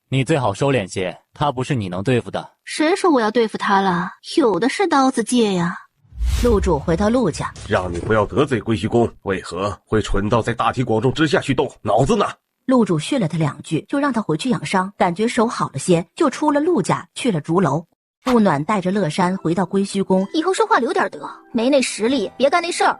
你最好收敛些，他不是你能对付的。谁说我要对付他了？有的是刀子借呀。陆主回到陆家，让你不要得罪归虚宫，为何会蠢到在大庭广众之下去动？脑子呢？陆主训了他2句，就让他回去养伤，感觉手好了些，就出了陆家去了竹楼。顾暖带着乐山回到归虚宫，以后说话留点德，没那实力别干那事儿。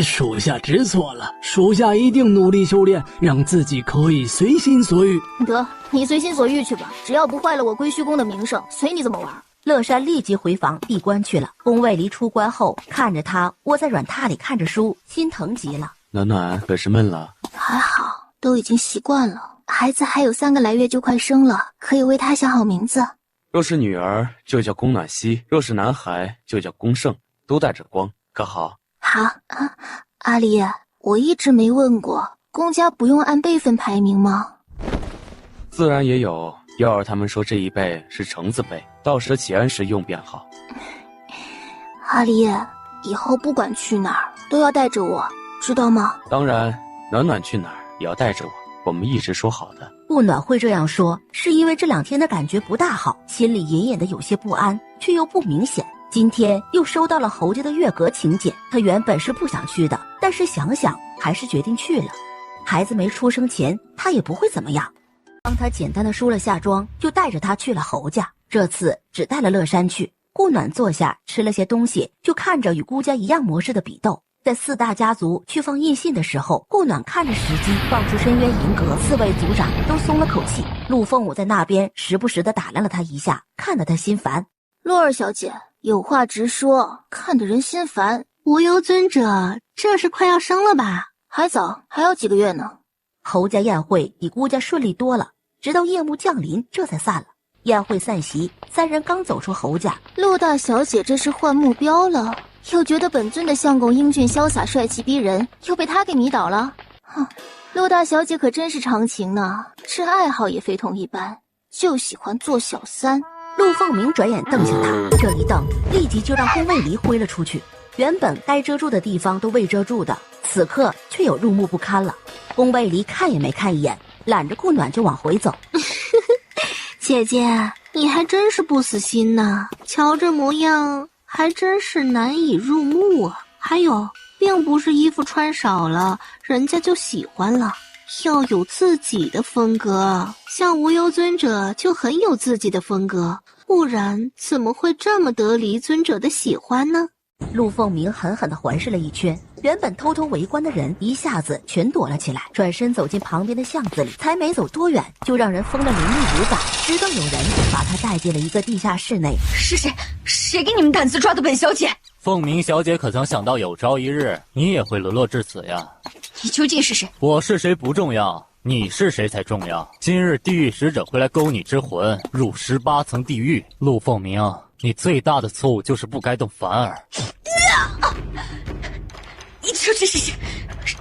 属下知错了，属下一定努力修炼，让自己可以随心所欲。得，你随心所欲去吧，只要不坏了我归虚宫的名声，随你怎么玩。乐山立即回房闭关去了。宫卫离出关后，看着他窝在软榻里看着书，心疼极了。暖暖可是闷了？还好，都已经习惯了。孩子还有3个来月就快生了，可以为他想好名字。若是女儿就叫宫暖曦，若是男孩就叫宫盛，都带着光，可好？好啊，阿离，我一直没问过，宫家不用按辈分排名吗？自然也有，幺儿他们说这一辈是橙子辈，到时启安时用便好。阿离，以后不管去哪儿都要带着我，知道吗？当然，暖暖去哪儿也要带着我，我们一直说好的。顾暖会这样说，是因为这2天的感觉不大好，心里隐隐的有些不安，却又不明显。今天又收到了侯家的月阁请柬，他原本是不想去的，但是想想还是决定去了。孩子没出生前，他也不会怎么样。帮他简单的梳了下妆，就带着他去了侯家。这次只带了乐山去。顾暖坐下吃了些东西，就看着与顾家一样模式的笔斗。在4大家族去放印信的时候，顾暖看着时机放出深渊银阁，4位族长都松了口气。陆凤舞在那边时不时地打量了他一下，看得他心烦。洛儿小姐，有话直说，看得人心烦。无忧尊者，这是快要生了吧？还早，还有几个月呢。侯家宴会比顾家顺利多了，直到夜幕降临，这才散了。宴会散席，3人刚走出侯家，陆大小姐这是换目标了，又觉得本尊的相公英俊潇洒、帅气逼人，又被他给迷倒了。哼，陆大小姐可真是长情呢，这爱好也非同一般，就喜欢做小三。陆凤鸣转眼瞪向他，这一瞪立即就让宫卫离挥了出去。原本该遮住的地方都未遮住的，此刻却有入目不堪了。宫卫离看也没看一眼，揽着顾暖就往回走。姐姐，你还真是不死心呐，瞧这模样还真是难以入目啊。还有，并不是衣服穿少了人家就喜欢了，要有自己的风格。像无忧尊者就很有自己的风格，不然怎么会这么得离尊者的喜欢呢？陆凤鸣狠狠地环视了一圈，原本偷偷围观的人一下子全躲了起来，转身走进旁边的巷子里，才没走多远，就让人疯了灵力无感，直到有人把他带进了一个地下室内。是谁？谁给你们胆子抓的本小姐？凤鸣小姐可曾想到有朝一日你也会沦落至此呀？你究竟是谁？我是谁不重要，你是谁才重要。今日地狱使者会来勾你之魂，入18层地狱。陆凤鸣，你最大的错误就是不该动凡儿。你究竟是谁？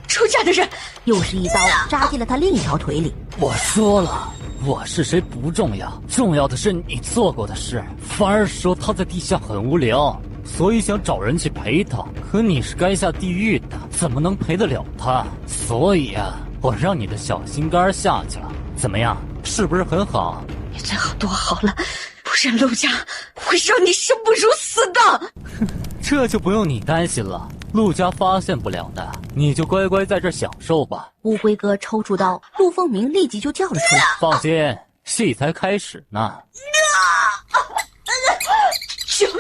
出家的人！又是一刀扎进了他另一条腿里。我说了，我是谁不重要，重要的是你做过的事。凡儿说他在地下很无聊，所以想找人去陪他，可你是该下地狱的，怎么能陪得了他？所以啊，我让你的小心肝下去了，怎么样？是不是很好？你最好躲好了，不然陆家会让你生不如死的。这就不用你担心了，陆家发现不了的，你就乖乖在这享受吧。乌龟哥抽出刀，陆凤鸣立即就叫了出来。放心，戏才开始呢。救命！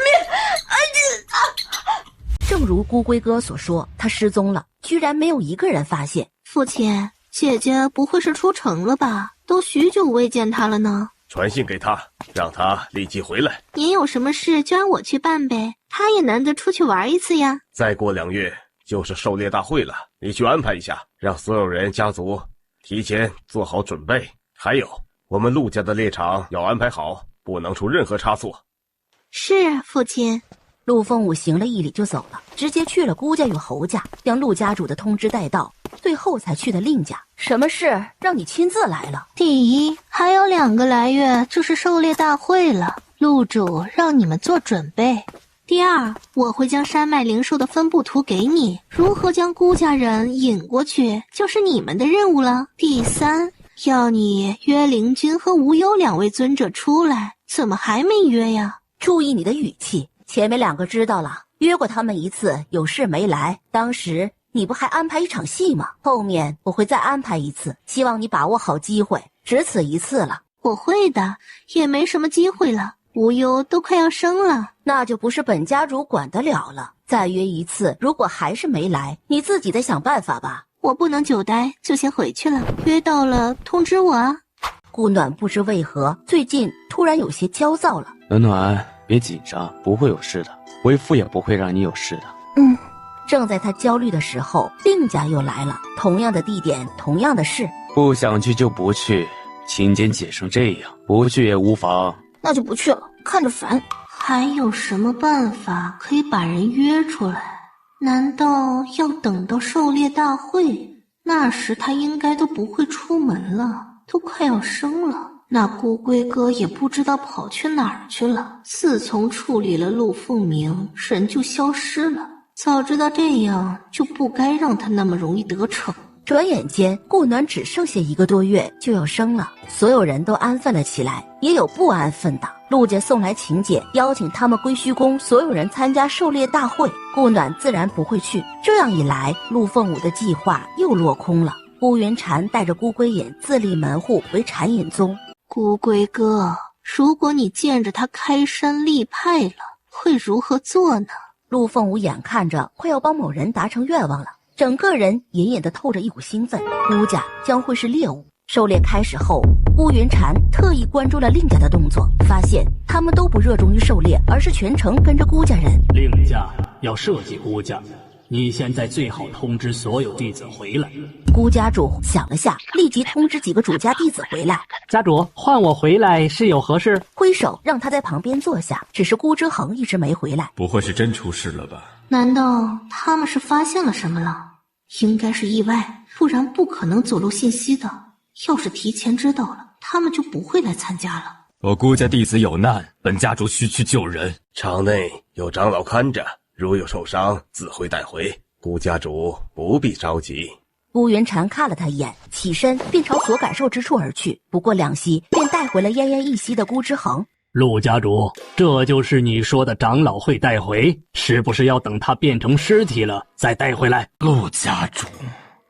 正如乌龟哥所说，他失踪了，居然没有一个人发现。父亲，姐姐不会是出城了吧？都许久未见她了呢。传信给他，让他立即回来。您有什么事就让我去办呗，他也难得出去玩一次呀。再过2月就是狩猎大会了，你去安排一下，让所有人家族提前做好准备。还有，我们陆家的猎场要安排好，不能出任何差错。是，父亲。陆凤舞行了一礼就走了，直接去了姑家与侯家，将陆家主的通知带到，最后才去的令家。什么事让你亲自来了？第一，还有2个来月就是狩猎大会了，陆主让你们做准备。第二，我会将山脉灵兽的分布图给你，如何将孤家人引过去，就是你们的任务了。第三，要你约灵君和无忧2位尊者出来，怎么还没约呀？注意你的语气，前面2个知道了，约过他们一次，有事没来。当时你不还安排一场戏吗？后面我会再安排一次，希望你把握好机会，只此一次了。我会的，也没什么机会了。无忧都快要生了，那就不是本家主管得了了。再约一次，如果还是没来，你自己得想办法吧。我不能久待，就先回去了。约到了通知我啊。顾暖不知为何最近突然有些焦躁了。暖暖，别紧张，不会有事的，为父也不会让你有事的。正在他焦虑的时候，令家又来了，同样的地点，同样的事。不想去就不去，亲间解成这样，不去也无妨。那就不去了，看着烦。还有什么办法可以把人约出来？难道要等到狩猎大会？那时他应该都不会出门了，都快要生了。那孤龟哥也不知道跑去哪儿去了。自从处理了陆凤鸣，人就消失了。早知道这样，就不该让他那么容易得逞。转眼间，顾暖只剩下1个多月就要生了，所有人都安分了起来，也有不安分的。陆家送来请柬，邀请他们归虚宫所有人参加狩猎大会，顾暖自然不会去。这样一来，陆凤舞的计划又落空了。孤云禅带着孤龟隐自立门户为禅隐宗。孤龟哥，如果你见着他开山立派了，会如何做呢？陆凤舞眼看着快要帮某人达成愿望了，整个人隐隐的透着一股兴奋。孤家将会是猎物。狩猎开始后，孤云禅特意关注了令家的动作，发现他们都不热衷于狩猎，而是全程跟着孤家人。令家要设计孤家，你现在最好通知所有弟子回来。孤家主想了下，立即通知几个主家弟子回来。家主，换我回来是有何事？挥手让他在旁边坐下，只是孤之恒一直没回来。不会是真出事了吧？难道他们是发现了什么了？应该是意外，不然不可能走漏信息的。要是提前知道了，他们就不会来参加了。我孤家弟子有难，本家主需去救人。场内有长老看着，如有受伤，自会带回。孤家主不必着急。孤云禅看了他一眼，起身便朝所感受之处而去，不过2息便带回了奄奄一息的孤之恒。陆家主，这就是你说的长老会带回，是不是要等他变成尸体了再带回来？陆家主，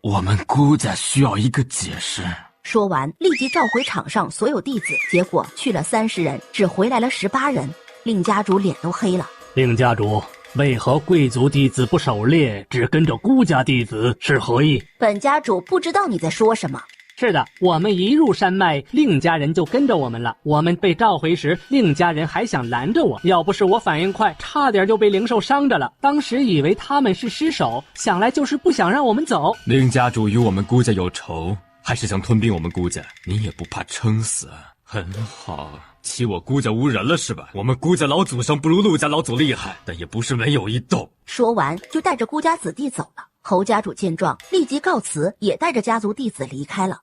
我们孤家需要一个解释。说完，立即召回场上所有弟子，结果去了30人，只回来了18人。令家主脸都黑了。令家主，为何贵族弟子不狩猎，只跟着孤家弟子，是何意？本家主不知道你在说什么。是的，我们一入山脉，令家人就跟着我们了。我们被召回时，令家人还想拦着我，要不是我反应快，差点就被灵兽伤着了。当时以为他们是尸首，想来就是不想让我们走。令家主与我们孤家有仇，还是想吞并我们孤家？你也不怕撑死？很好，欺我孤家无人了是吧？我们孤家老祖上不如陆家老祖厉害，但也不是没有一斗。说完就带着孤家子弟走了。侯家主见状立即告辞，也带着家族弟子离开了。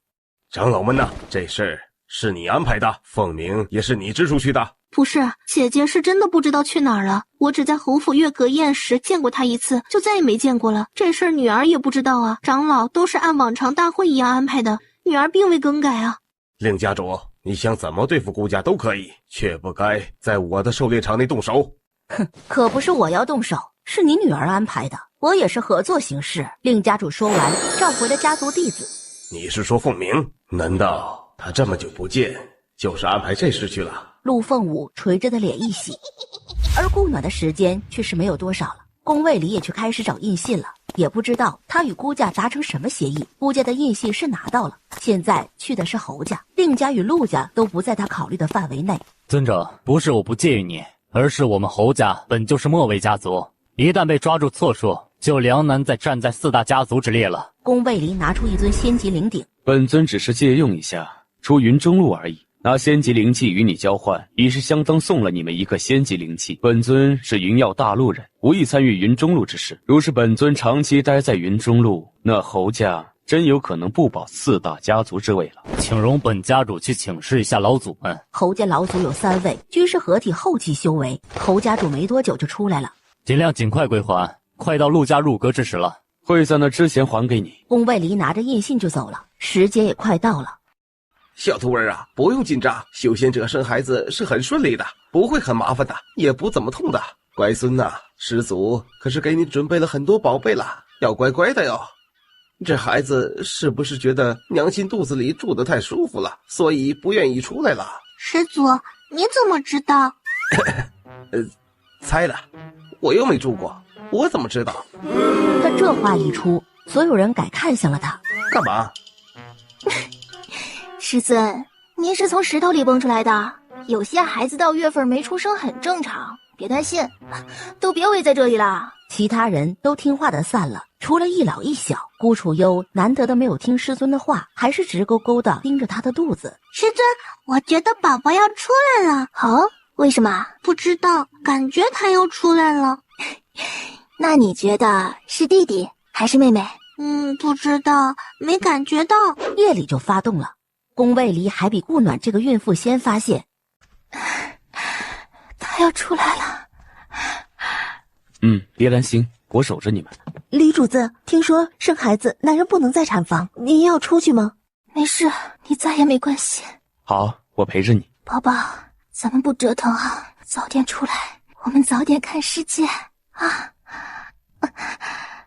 长老们呢？这事儿是你安排的，凤鸣也是你支出去的。不是，姐姐是真的不知道去哪儿了。我只在侯府月阁宴时见过她一次，就再也没见过了。这事儿女儿也不知道啊，长老都是按往常大会一样安排的，女儿并未更改啊。令家主，你想怎么对付孤家都可以，却不该在我的狩猎场内动手。哼，可不是我要动手，是你女儿安排的，我也是合作行事。令家主说完，召回了家族弟子。你是说凤鸣？难道他这么久不见，就是安排这事去了？陆凤舞垂着的脸一喜，而顾暖的时间却是没有多少了。宫卫里也去开始找印信了，也不知道他与孤家达成什么协议。孤家的印信是拿到了，现在去的是侯家，令家与陆家都不在他考虑的范围内。尊者，不是我不介意你，而是我们侯家本就是末位家族，一旦被抓住错数，就梁难再站在4大家族之列了。宫卫里拿出一尊仙级灵鼎，本尊只是借用一下，出云中路而已。拿仙级灵气与你交换，已是相当送了你们一个仙级灵气。本尊是云耀大陆人，无意参与云中路之事。如是本尊长期待在云中路，那侯家真有可能不保4大家族之位了。请容本家主去请示一下老祖们。侯家老祖有3位，均是合体后期修为。侯家主没多久就出来了，尽量尽快归还，快到陆家入阁之时了。会在那之前还给你。宫卫离拿着印信就走了，时间也快到了。小徒儿啊，不用紧张，修仙者生孩子是很顺利的，不会很麻烦的，也不怎么痛的。乖孙呐，师祖可是给你准备了很多宝贝了，要乖乖的哟。这孩子是不是觉得娘亲肚子里住得太舒服了，所以不愿意出来了？师祖，你怎么知道？猜的，我又没住过，我怎么知道？他这话一出，所有人改看向了他。干嘛？师尊，您是从石头里蹦出来的，有些孩子到月份没出生很正常，别担心，都别围在这里了。其他人都听话的散了，除了一老一小。顾楚幽难得的没有听师尊的话，还是直勾勾的盯着他的肚子。师尊，我觉得宝宝要出来了。哦，为什么？不知道，感觉他要出来了。那你觉得是弟弟还是妹妹？不知道，没感觉到。夜里就发动了。宫卫离还比顾暖这个孕妇先发现，他要出来了。别担心，我守着你们。李主子，听说生孩子男人不能在产房，您要出去吗？没事，你在也没关系。好，我陪着你。宝宝，咱们不折腾啊，早点出来，我们早点看世界啊。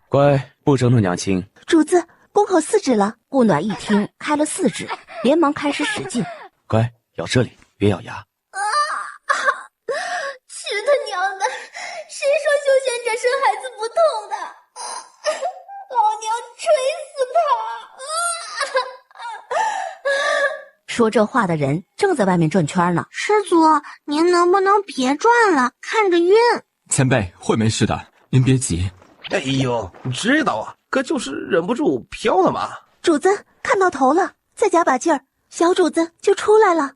乖，不折腾娘亲。主子，宫口4指了。顾暖一听开了4指，连忙开始使劲。乖，咬这里，别咬牙。去他娘的！谁说修仙者生孩子不痛的？老娘锤死他！说这话的人正在外面转圈呢。师祖，您能不能别转了？看着晕。前辈会没事的，您别急。哎呦，知道啊，可就是忍不住飘了嘛。主子看到头了，再加把劲儿，小主子就出来了。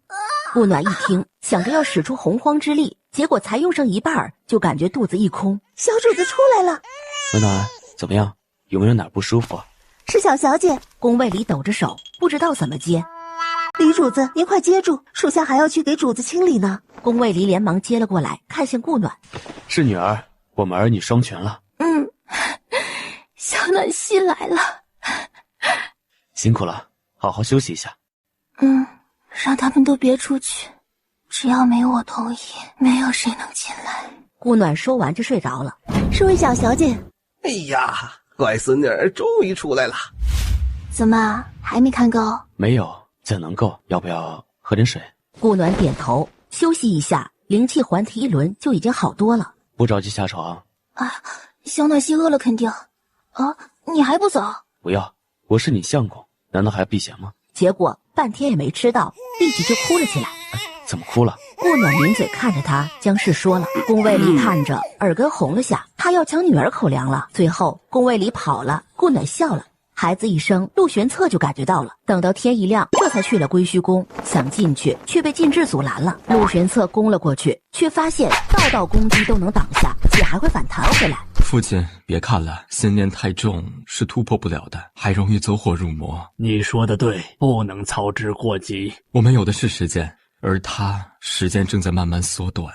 顾暖一听，想着要使出洪荒之力，结果才用上一半，就感觉肚子一空。小主子出来了。暖暖，怎么样？有没有哪儿不舒服？是小小姐。宫卫里抖着手，不知道怎么接。李主子，您快接住，属下还要去给主子清理呢。宫卫离连忙接了过来，看向顾暖。是女儿，我们儿女双全了。小暖西来了。辛苦了，好好休息一下。让他们都别出去，只要没我同意，没有谁能进来。顾暖说完就睡着了。是位小小姐。哎呀，乖孙女儿终于出来了。怎么还没看够？没有，怎能够？要不要喝点水？顾暖点头，休息一下，灵气还提1轮就已经好多了。不着急下床。小暖西饿了肯定。你还不走？不要，我是你相公，难道还要避嫌吗？结果半天也没吃到，立即就哭了起来。怎么哭了？顾暖抿嘴看着他，将事说了。宫卫离看着，耳根红了下，他要抢女儿口粮了。最后宫卫离跑了，顾暖笑了。孩子一生，陆玄策就感觉到了。等到天一亮，这才去了归虚宫，想进去却被禁制阻拦了。陆玄策攻了过去，却发现道道攻击都能挡下，且还会反弹回来。父亲，别看了，信念太重是突破不了的，还容易走火入魔。你说的对，不能操之过急。我们有的是时间，而他时间正在慢慢缩短。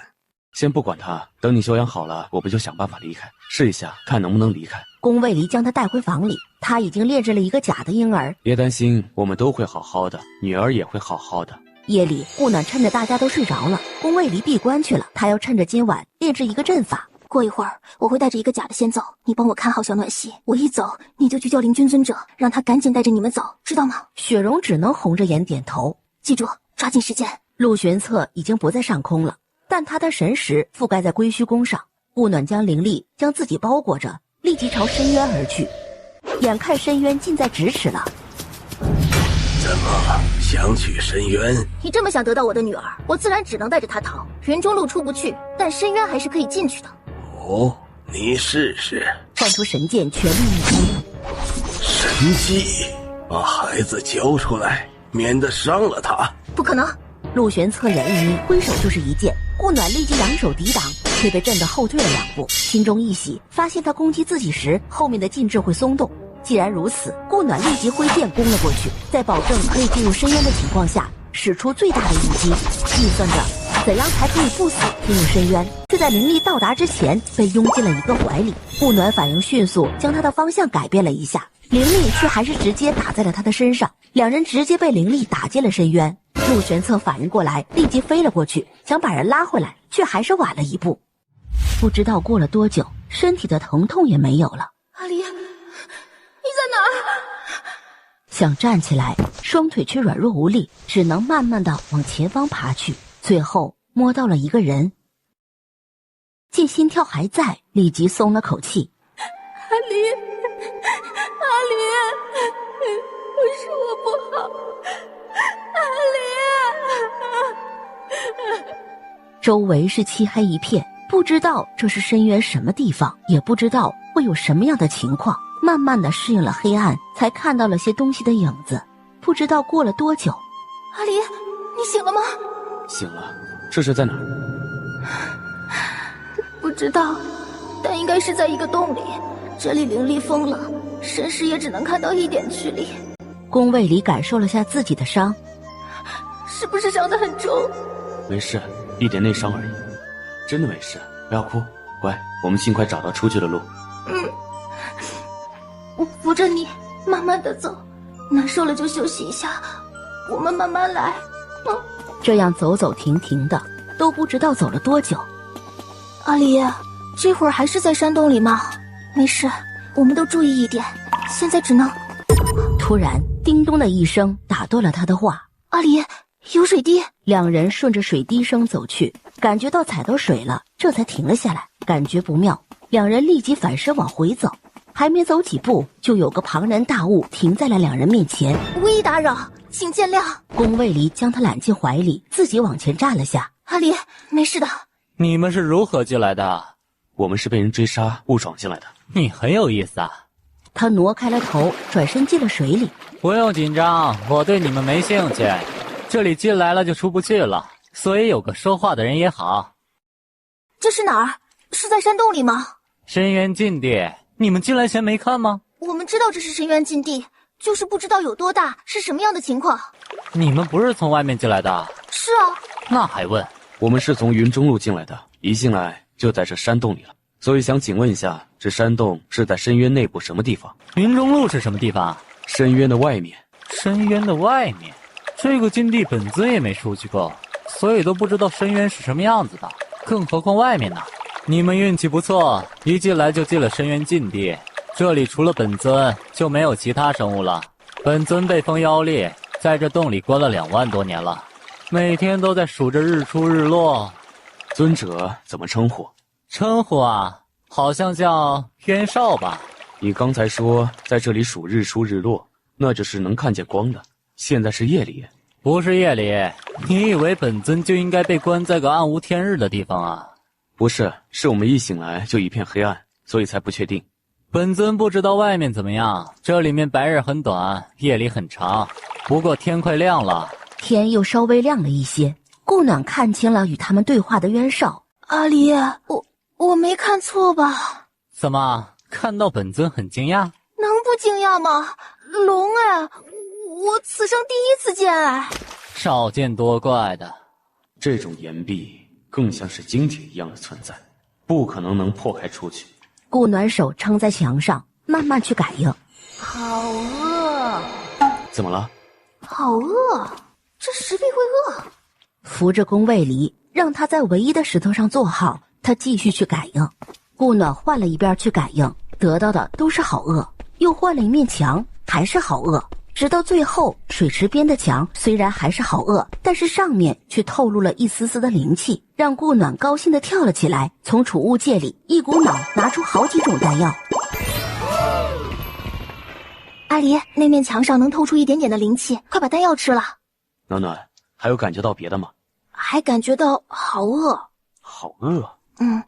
先不管他，等你休养好了，我们就想办法离开，试一下看能不能离开。宫卫离将他带回房里，他已经炼制了一个假的婴儿。别担心，我们都会好好的，女儿也会好好的。夜里，顾暖趁着大家都睡着了，宫卫离闭关去了。他要趁着今晚炼制一个阵法。过一会儿，我会带着一个假的仙奏，你帮我看好小暖溪。我一走，你就去叫灵君尊者，让他赶紧带着你们走，知道吗？雪容只能红着眼点头。记住，抓紧时间。陆玄策已经不在上空了，但他的神识覆盖在归虚宫上。顾暖将灵力将自己包裹着，立即朝深渊而去。眼看深渊近在咫尺了。怎么想去深渊？你这么想得到我的女儿，我自然只能带着她逃。云中路出不去，但深渊还是可以进去的。哦，你试试。放出神剑，全力一击。神技，把孩子交出来，免得伤了他。不可能，陆玄侧眼一眯，挥手就是一剑。顾暖立即扬手抵挡，却被震得后退了2步，心中一喜，发现他攻击自己时，后面的禁制会松动。既然如此，顾暖立即挥剑攻了过去，在保证可以进入深渊的情况下，使出最大的一击，计算着怎样才可以不死进入深渊，却在灵力到达之前被拥进了一个怀里。顾暖反应迅速，将他的方向改变了一下，灵力却还是直接打在了他的身上，两人直接被灵力打进了深渊。陆玄策反应过来，立即飞了过去，想把人拉回来，却还是晚了一步。不知道过了多久，身体的疼痛也没有了。阿离，你在哪儿？想站起来，双腿却软弱无力，只能慢慢的往前方爬去，最后摸到了一个人。见心跳还在，立即松了口气。阿离，阿离，是我不好，阿离。周围是漆黑一片，不知道这是深渊什么地方，也不知道会有什么样的情况。慢慢的适应了黑暗，才看到了些东西的影子。不知道过了多久，阿离，你醒了吗？醒了，这是在哪儿？不知道，但应该是在一个洞里。这里灵力封了，神识也只能看到一点距离。宫卫里感受了下自己的伤，是不是伤得很重？没事，一点内伤而已，真的没事，不要哭，乖，我们尽快找到出去的路。我扶着你，慢慢的走，难受了就休息一下，我们慢慢来。这样走走停停的，都不知道走了多久。阿离，这会儿还是在山洞里吗？没事，我们都注意一点，现在只能……突然叮咚的一声打断了他的话。阿离，有水滴。两人顺着水滴声走去，感觉到踩到水了，这才停了下来，感觉不妙，两人立即反身往回走。还没走几步，就有个庞然大物停在了两人面前。无意打扰，请见谅。宫卫离将他揽进怀里，自己往前站了下。阿离，没事的。你们是如何进来的？我们是被人追杀误闯进来的。你很有意思啊。他挪开了头，转身进了水里。不用紧张，我对你们没兴趣。这里进来了就出不去了，所以有个说话的人也好。这是哪儿？是在山洞里吗？深渊禁地。你们进来前没看吗？我们知道这是深渊禁地，就是不知道有多大，是什么样的情况。你们不是从外面进来的？是啊。那还问？我们是从云中路进来的，一进来就在这山洞里了，所以想请问一下，这山洞是在深渊内部什么地方？云中路是什么地方？深渊的外面。深渊的外面？这个禁地本尊也没出去过，所以都不知道深渊是什么样子的，更何况外面呢？你们运气不错，一进来就进了深渊禁地。这里除了本尊就没有其他生物了。本尊被封妖力，在这洞里关了2万多年了，每天都在数着日出日落。尊者怎么称呼？称呼啊，好像叫渊少吧。你刚才说在这里数日出日落，那就是能看见光的。现在是夜里。不是夜里，你以为本尊就应该被关在个暗无天日的地方啊？不是，是我们一醒来就一片黑暗，所以才不确定。本尊不知道外面怎么样，这里面白日很短，夜里很长，不过天快亮了。天又稍微亮了一些，顾暖看清了与他们对话的渊少。阿离，我没看错吧？怎么，看到本尊很惊讶？能不惊讶吗？龙哎，我此生第一次见哎。少见多怪的。这种岩壁更像是晶体一样的存在，不可能破开出去。顾暖手撑在墙上，慢慢去感应。好饿。怎么了？好饿，这石壁会饿。扶着宫卫离，让他在唯一的石头上坐好，他继续去感应。顾暖换了一边去感应，得到的都是好饿，又换了一面墙，还是好饿。直到最后，水池边的墙虽然还是好饿，但是上面却透露了一丝丝的灵气，让顾暖高兴地跳了起来，从储物戒里一股脑拿出好几种丹药。阿离，那面墙上能透出一点点的灵气，快把丹药吃了。暖暖，还有感觉到别的吗？还感觉到好饿。好饿？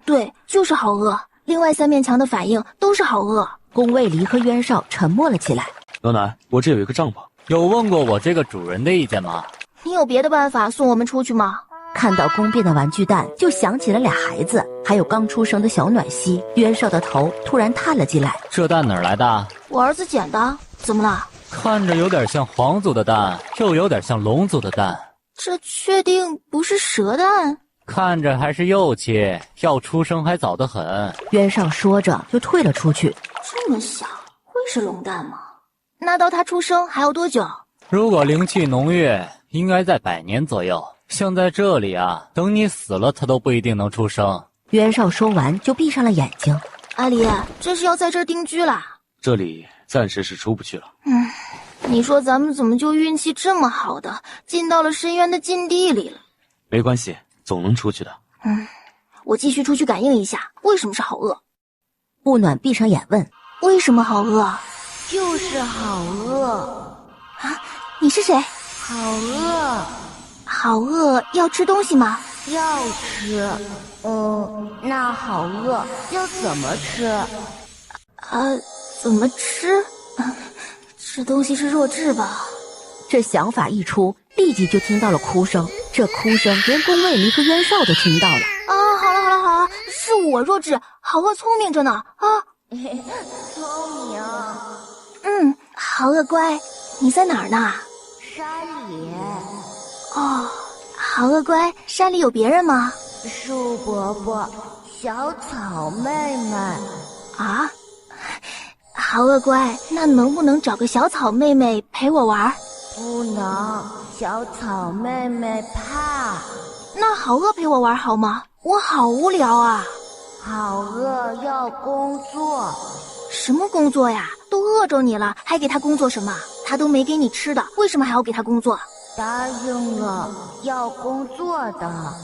对，就是好饿。另外3面墙的反应都是好饿。宫卫离和渊少沉默了起来。暖暖，我这有一个帐篷。有问过我这个主人的意见吗？你有别的办法送我们出去吗？看到宫变的玩具蛋，就想起了俩孩子，还有刚出生的小暖西。袁绍的头突然探了进来，这蛋哪儿来的？我儿子捡的，怎么了？看着有点像皇族的蛋，又有点像龙族的蛋。这确定不是蛇蛋？看着还是幼气，要出生还早得很。袁绍说着就退了出去。这么小，会是龙蛋吗？那到他出生还要多久？如果灵气浓郁，应该在100年左右。像在这里啊，等你死了，他都不一定能出生。袁绍说完就闭上了眼睛。阿离，这是要在这儿定居啦？这里暂时是出不去了。你说咱们怎么就运气这么好的进到了深渊的禁地里了？没关系，总能出去的。我继续出去感应一下，为什么是好饿？顾暖闭上眼问：为什么好饿？就是好饿啊！你是谁？好饿。好饿，要吃东西吗？要吃。那好饿要怎么吃？怎么吃？这东西是弱智吧？这想法一出，立即就听到了哭声。这哭声连宫卫离和袁绍都听到了。好了，是我弱智，好饿聪明着呢啊！聪明。好饿乖，你在哪儿呢？山里。哦，好饿乖，山里有别人吗？树伯伯，小草妹妹。啊？好饿乖，那能不能找个小草妹妹陪我玩？不能，小草妹妹怕。那好饿陪我玩好吗？我好无聊啊。好饿要工作。什么工作呀？都饿着你了，还给他工作什么？他都没给你吃的，为什么还要给他工作？答应了要工作的。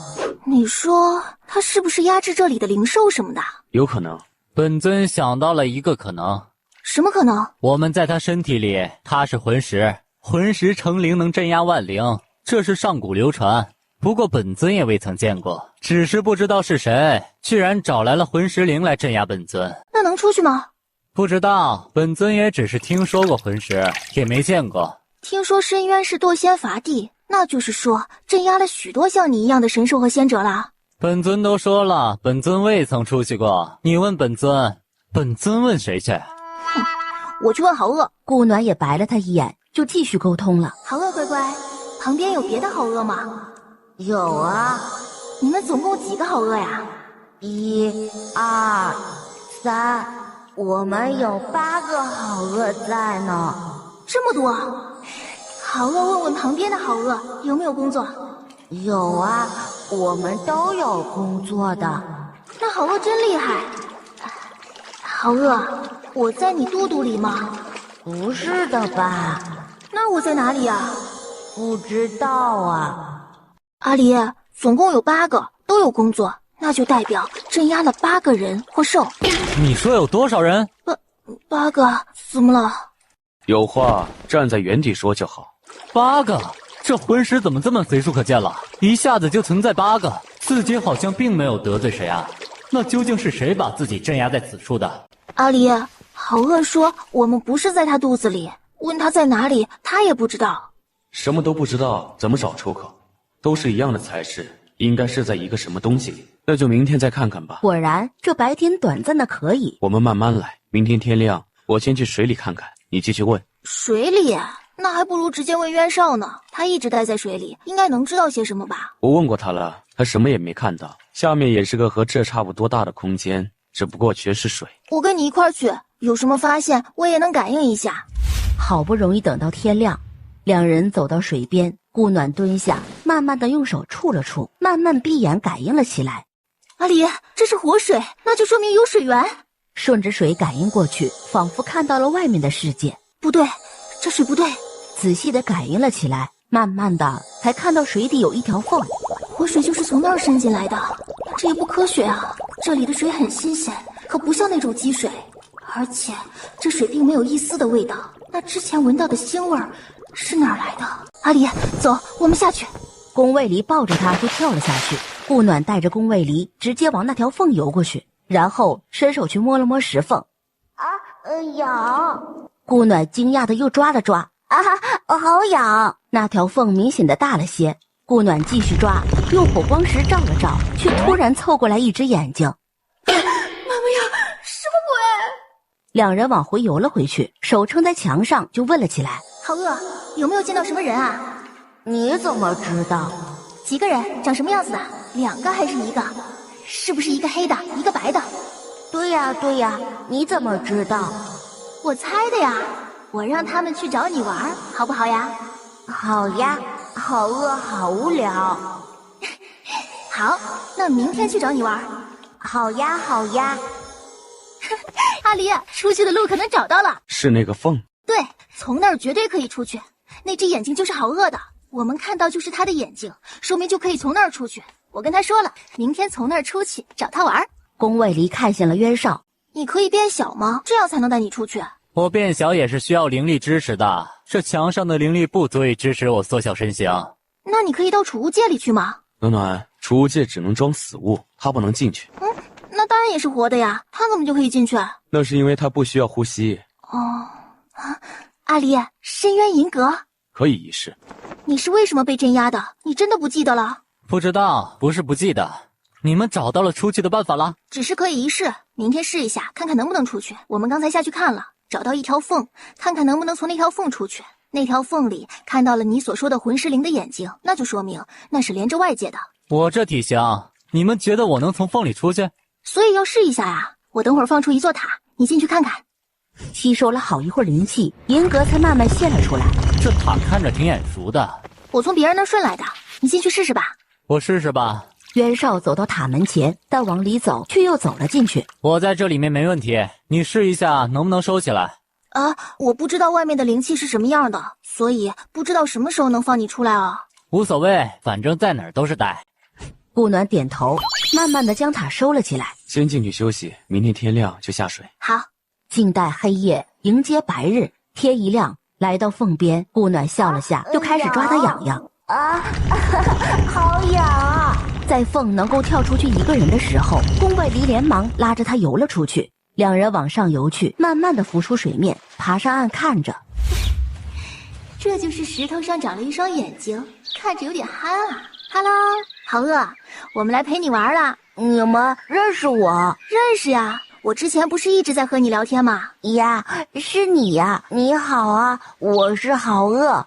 你说他是不是压制这里的灵兽什么的？有可能。本尊想到了一个可能。什么可能？我们在他身体里，他是魂石，魂石成灵能镇压万灵，这是上古流传。不过本尊也未曾见过，只是不知道是谁，居然找来了魂石灵来镇压本尊。那能出去吗？不知道，本尊也只是听说过魂石，也没见过。听说深渊是堕仙伐地，那就是说镇压了许多像你一样的神兽和仙者了。本尊都说了，本尊未曾出去过。你问本尊，本尊问谁去？我去问好饿。顾暖也白了他一眼，就继续沟通了。好饿乖乖，旁边有别的好饿吗？有啊。你们总共几个好饿呀？1、2、3，我们有8个好饿在呢。这么多？好饿问问旁边的好饿有没有工作？有啊，我们都有工作的。那好饿真厉害。好饿，我在你肚肚里吗？不是的吧？那我在哪里啊？不知道啊。阿离，总共有8个都有工作，那就代表镇压了8个人或兽。你说有多少人？8个，怎么了？有话站在原地说就好。8个？这魂石怎么这么随处可见了？一下子就存在8个，自己好像并没有得罪谁啊。那究竟是谁把自己镇压在此处的？阿离，好饿说我们不是在他肚子里，问他在哪里，他也不知道。什么都不知道，怎么找出口？都是一样的才是，应该是在一个什么东西里。那就明天再看看吧。果然，这白天短暂的可以。我们慢慢来，明天天亮，我先去水里看看，你继续问。水里？那还不如直接问袁绍呢，他一直待在水里，应该能知道些什么吧。我问过他了，他什么也没看到。下面也是个和这差不多大的空间，只不过全是水。我跟你一块儿去，有什么发现我也能感应一下。好不容易等到天亮，两人走到水边，顾暖蹲下，慢慢的用手触了触，慢慢闭眼感应了起来。阿离，这是活水，那就说明有水源。顺着水感应过去，仿佛看到了外面的世界。不对，这水不对。仔细的感应了起来，慢慢的才看到水底有一条缝。活水就是从那儿渗进来的，这也不科学啊！这里的水很新鲜，可不像那种积水，而且这水并没有一丝的味道。那之前闻到的腥味儿是哪儿来的？阿离，走，我们下去。宫卫离抱着他就跳了下去，顾暖带着宫卫离直接往那条缝游过去，然后伸手去摸了摸石缝。痒！顾暖惊讶的又抓了抓，好痒！那条缝明显的大了些。顾暖继续抓，用火光石照了照，却突然凑过来一只眼睛。妈妈呀，什么鬼？两人往回游了回去，手撑在墙上就问了起来：好饿，有没有见到什么人啊？你怎么知道？几个人？长什么样子的？2个还是1个？是不是一个黑的，一个白的？对呀，你怎么知道？我猜的呀。我让他们去找你玩，好不好呀？好呀，好饿，好无聊。好，那明天去找你玩。好呀。阿离，出去的路可能找到了。是那个缝？对，从那儿绝对可以出去。那只眼睛就是好饿的，我们看到就是他的眼睛，说明就可以从那儿出去。我跟他说了，明天从那儿出去找他玩。宫卫离看向了渊少，你可以变小吗？这样才能带你出去。我变小也是需要灵力支持的，这墙上的灵力不足以支持我缩小身形。那你可以到储物界里去吗？暖暖，储物界只能装死物，它不能进去。那当然也是活的呀，它怎么就可以进去？那是因为它不需要呼吸。阿离，深渊银阁可以一试。你是为什么被镇压的？你真的不记得了？不知道，不是不记得。你们找到了出去的办法了？只是可以一试，明天试一下，看看能不能出去。我们刚才下去看了，找到一条缝，看看能不能从那条缝出去。那条缝里看到了你所说的魂师灵的眼睛，那就说明那是连着外界的。我这体型，你们觉得我能从缝里出去？所以要试一下呀。我等会儿放出一座塔，你进去看看。吸收了好一会儿灵气，银阁才慢慢现了出来。这塔看着挺眼熟的，我从别人那儿顺来的，你进去试试吧。我试试吧。渊少走到塔门前，但往里走却又走了进去。我在这里面没问题，你试一下能不能收起来。我不知道外面的灵气是什么样的，所以不知道什么时候能放你出来啊。无所谓，反正在哪儿都是带。顾暖点头，慢慢的将塔收了起来。先进去休息，明天天亮就下水。好。静待黑夜，迎接白日。天一亮，来到缝边，顾暖笑了下，就开始抓它痒痒。好痒啊！在缝能够跳出去一个人的时候，宫卫离连忙拉着他游了出去。两人往上游去，慢慢的浮出水面，爬上岸看着。这就是石头上长了一双眼睛，看着有点憨啊。Hello， 好饿，我们来陪你玩了。你们认识我？认识呀，我之前不是一直在和你聊天吗？呀，是你呀！你好啊，我是好饿。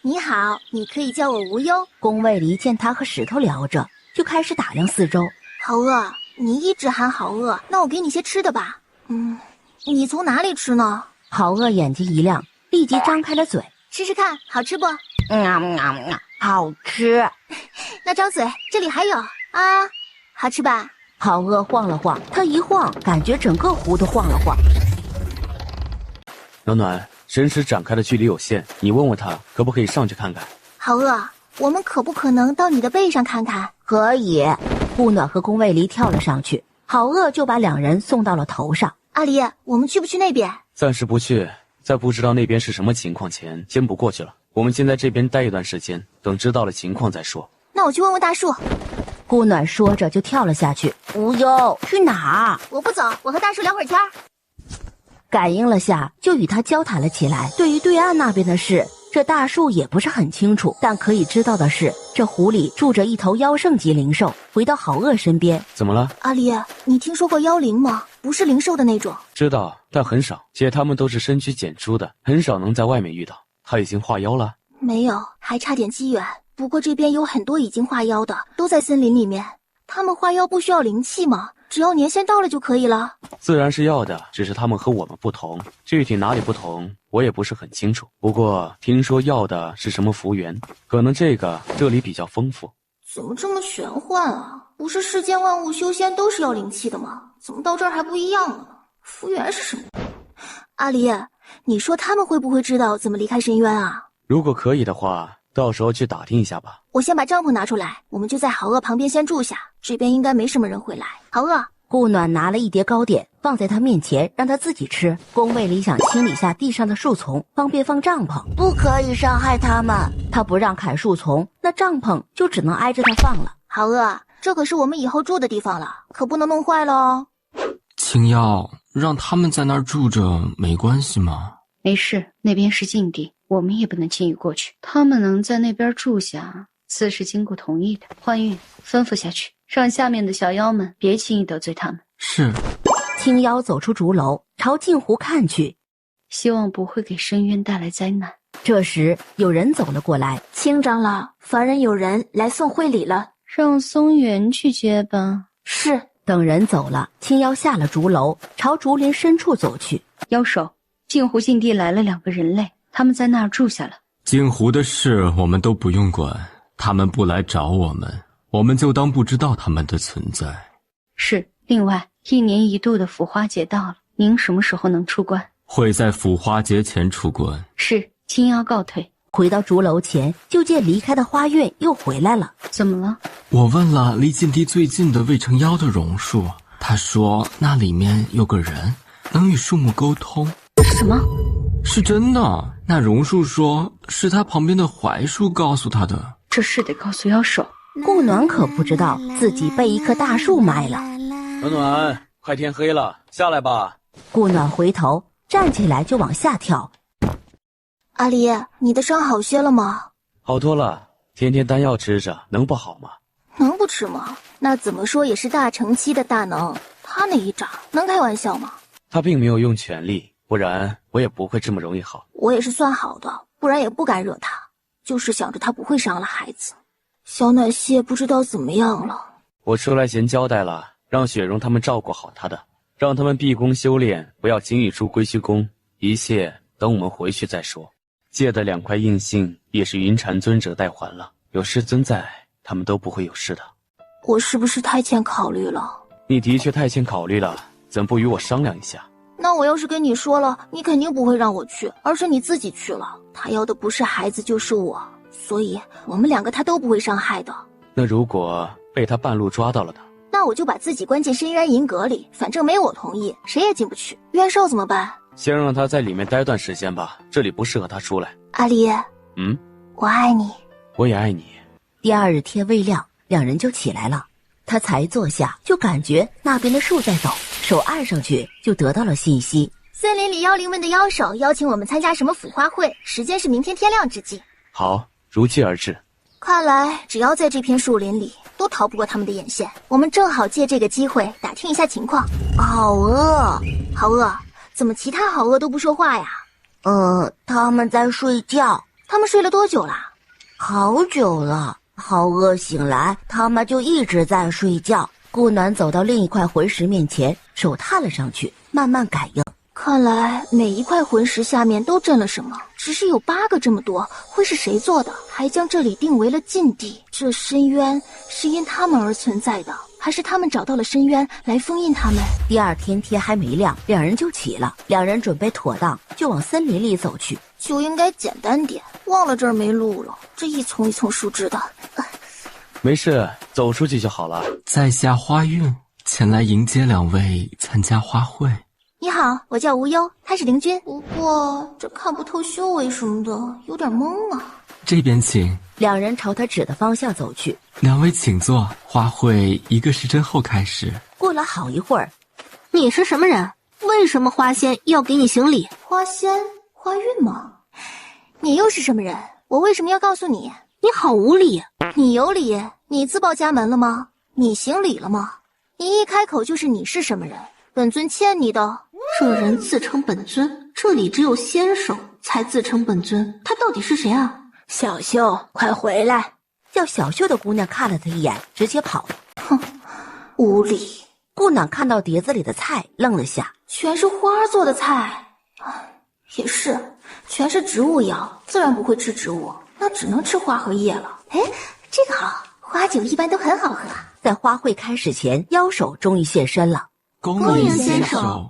你好，你可以叫我无忧。宫卫离见他和石头聊着，就开始打量四周。好饿，你一直喊好饿，那我给你些吃的吧。你从哪里吃呢？好饿眼睛一亮，立即张开了嘴，吃吃看，好吃不？好吃。那张嘴，这里还有啊，好吃吧？好饿晃了晃，他一晃，感觉整个湖都晃了晃。暖暖，神识展开的距离有限，你问问他可不可以上去看看。好饿，我们可不可能到你的背上看看？可以。顾暖和宫卫离跳了上去，好饿就把两人送到了头上。阿离，我们去不去那边？暂时不去，在不知道那边是什么情况前，先不过去了。我们先在这边待一段时间，等知道了情况再说。那我去问问大树。顾暖说着就跳了下去。无忧，去哪儿？我不走，我和大树聊会儿天。感应了下，就与他交谈了起来。对于对岸那边的事，这大树也不是很清楚，但可以知道的是，这湖里住着一头妖圣级灵兽。回到好饿身边，怎么了？阿离，你听说过妖灵吗？不是灵兽的那种。知道，但很少，且他们都是身躯简出的，很少能在外面遇到。他已经化妖了？没有，还差点机缘。不过这边有很多已经化妖的，都在森林里面。他们化妖不需要灵气吗？只要年限到了就可以了。自然是要的，只是他们和我们不同，具体哪里不同我也不是很清楚。不过听说要的是什么福缘，可能这里比较丰富。怎么这么玄幻啊？不是世间万物修仙都是要灵气的吗？怎么到这儿还不一样了呢？福缘是什么？阿离，你说他们会不会知道怎么离开深渊啊？如果可以的话，到时候去打听一下吧。我先把帐篷拿出来，我们就在好饿旁边先住下，这边应该没什么人会来。好饿。顾暖拿了一碟糕点放在他面前，让他自己吃。宫卫离想清理下地上的树丛，方便放帐篷。不可以伤害他们。他不让砍树丛，那帐篷就只能挨着他放了。好饿，这可是我们以后住的地方了，可不能弄坏了哦。青妖，让他们在那儿住着没关系吗？没事，那边是禁地，我们也不能轻易过去。他们能在那边住下，自是经过同意的。幻玉，吩咐下去，让下面的小妖们别轻易得罪他们。是。青妖走出竹楼，朝镜湖看去，希望不会给深渊带来灾难。这时有人走了过来，青长老，凡人有人来送会礼了，让松原去接吧。是。等人走了，青妖下了竹楼，朝竹林深处走去。妖首，镜湖禁地来了2个人类，他们在那儿住下了。镜湖的事我们都不用管，他们不来找我们，我们就当不知道他们的存在。是。另外，1年1度的腐花节到了，您什么时候能出关？会在腐花节前出关。是。青妖告退。回到竹楼前，就见离开的花韵又回来了。怎么了？我问了离禁地最近的未成妖的榕树，他说那里面有个人能与树木沟通。什么？是真的，那榕树说是他旁边的槐树告诉他的。这事得告诉妖首。顾暖可不知道自己被一棵大树埋了。暖暖，快天黑了，下来吧。顾暖回头站起来就往下跳。阿离，你的伤好些了吗？好多了，天天丹药吃着，能不好吗？能不吃吗？那怎么说也是大成期的大能，他那一掌能开玩笑吗？他并没有用全力，不然我也不会这么容易好。我也是算好的，不然也不敢惹他，就是想着他不会伤了孩子。小暖蟹不知道怎么样了。我出来前交代了，让雪蓉他们照顾好他的，让他们闭关修炼，不要轻易出归虚宫，一切等我们回去再说。借的2块印信也是云禅尊者代还了，有师尊在，他们都不会有事的。我是不是太欠考虑了？你的确太欠考虑了，怎不与我商量一下？那我要是跟你说了，你肯定不会让我去，而是你自己去了。他要的不是孩子就是我，所以我们2个他都不会伤害的。那如果被他半路抓到了呢？那我就把自己关进深渊银阁里，反正没我同意，谁也进不去。冤兽怎么办？先让他在里面待段时间吧，这里不适合他出来。阿离，我爱你。我也爱你。第2日天未亮，2人就起来了。他才坐下，就感觉那边的树在抖，手按上去就得到了信息。森林里妖灵们的妖首邀请我们参加什么腐花会，时间是明天天亮之际。好，如期而至。看来只要在这片树林里，都逃不过他们的眼线。我们正好借这个机会打听一下情况。好饿，好饿。怎么其他好饿都不说话呀？他们在睡觉。他们睡了多久了？好久了。好饿醒来，他们就一直在睡觉。顾暖走到另一块魂石面前，手探了上去，慢慢感应。看来每一块魂石下面都镇了什么，只是有8个这么多，会是谁做的？还将这里定为了禁地，这深渊是因他们而存在的，还是他们找到了深渊来封印他们？第2天天还没亮，2人就起了，2人准备妥当，就往森林里走去。就应该简单点，忘了这儿没路了，这一丛一丛树枝的。没事，走出去就好了。在下花韵，前来迎接2位参加花会。你好，我叫无忧，他是灵君。不过这看不透修为什么的，有点懵啊。这边请。 2人朝他指的方向走去。2位请坐，花会1个时辰后开始。过了好一会儿，你是什么人？为什么花仙要给你行礼？花仙，花韵吗？你又是什么人？我为什么要告诉你？你好无礼！你有理？你自报家门了吗？你行礼了吗？你一开口就是你是什么人，本尊欠你的。这人自称本尊，这里只有仙手才自称本尊，他到底是谁啊？小秀，快回来！叫小秀的姑娘看了他一眼，直接跑了。哼，无礼！顾暖看到碟子里的菜，愣了下，全是花做的菜。也是，全是植物药，自然不会吃植物，那只能吃花和叶了。哎，这个好，花酒一般都很好喝。在花会开始前，妖手终于现身了。恭迎仙手！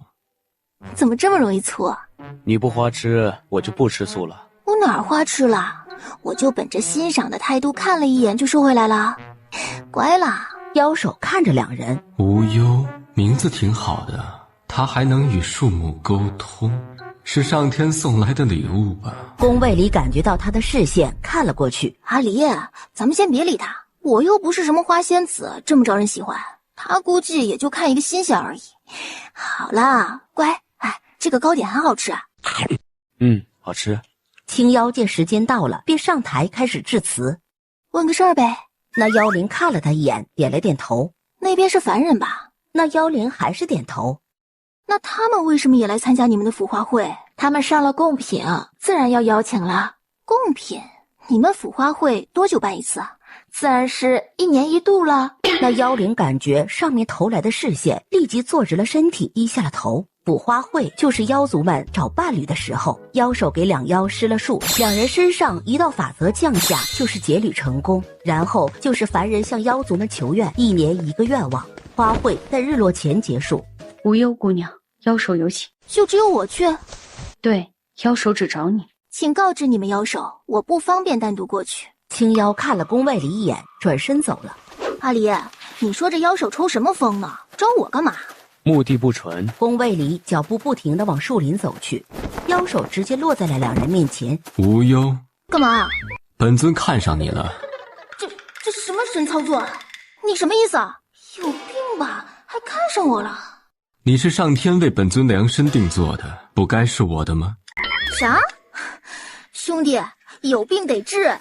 怎么这么容易醋啊？你不花痴，我就不吃素了。我哪儿花痴了？我就本着欣赏的态度看了一眼就收回来了。乖啦！妖手看着2人，无忧，名字挺好的，他还能与树木沟通，是上天送来的礼物吧？宫卫里感觉到他的视线，看了过去。阿离，咱们先别理他，我又不是什么花仙子，这么招人喜欢，他估计也就看一个新鲜而已。好啦，乖，这个糕点很好吃啊。好吃。青妖见时间到了，便上台开始致辞。问个事儿呗。那妖灵看了他一眼，点了点头。那边是凡人吧？那妖灵还是点头。那他们为什么也来参加你们的腐花会？他们上了贡品，自然要邀请了。贡品？你们腐花会多久办一次啊？自然是1年1度了。那妖灵感觉上面投来的视线，立即坐直了身体，低下了头。腐花会就是妖族们找伴侣的时候，妖手给两妖施了术，两人身上一道法则降下，就是结侣成功。然后就是凡人向妖族们求愿，1年1个愿望。花会在日落前结束。无忧姑娘，妖手有请。就只有我去？对，妖手只找你。请告知你们妖手，我不方便单独过去。青妖看了宫卫里一眼，转身走了。阿离，你说这妖手抽什么风呢？找我干嘛？目的不纯。宫卫里脚步不停地往树林走去，妖手直接落在了两人面前。无忧，干嘛？本尊看上你了。这什么神操作？你什么意思啊？有病吧？还看上我了？你是上天为本尊量身定做的，不该是我的吗？啥？兄弟，有病得治。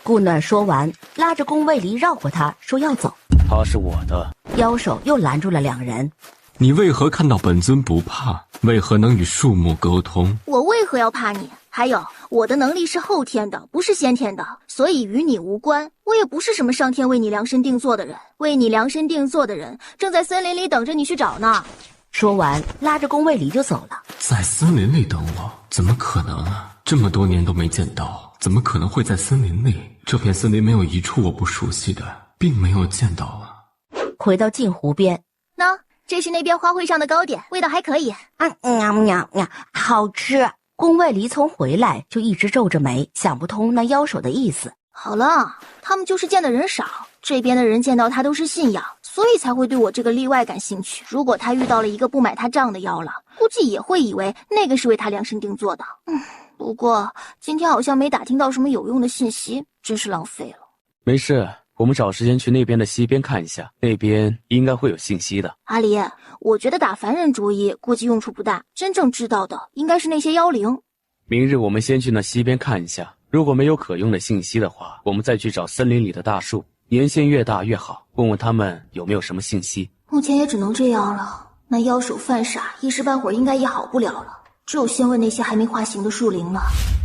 顾暖说完，拉着宫卫离绕过他，说要走。他是我的。妖手又拦住了两人。你为何看到本尊不怕？为何能与树木沟通？我为何要怕你？还有，我的能力是后天的，不是先天的，所以与你无关。我也不是什么上天为你量身定做的人，为你量身定做的人正在森林里等着你去找呢。说完，拉着宫卫离就走了。在森林里等我？怎么可能啊？这么多年都没见到，怎么可能会在森林里？这片森林没有一处我不熟悉的，并没有见到啊。回到镜湖边，喏，这是那边花卉上的糕点，味道还可以。好吃。宫卫离从回来就一直皱着眉，想不通那妖手的意思。好了，他们就是见的人少，这边的人见到他都是信仰，所以才会对我这个例外感兴趣。如果他遇到了一个不买他账的妖了，估计也会以为那个是为他量身定做的。不过今天好像没打听到什么有用的信息，真是浪费了。没事，我们找时间去那边的西边看一下，那边应该会有信息的。阿离，我觉得打凡人主意估计用处不大，真正知道的应该是那些妖灵。明日我们先去那西边看一下，如果没有可用的信息的话，我们再去找森林里的大树，年限越大越好，问问他们有没有什么信息。目前也只能这样了，那妖手犯傻，一时半会儿应该也好不了了，只有先问那些还没化形的树灵了。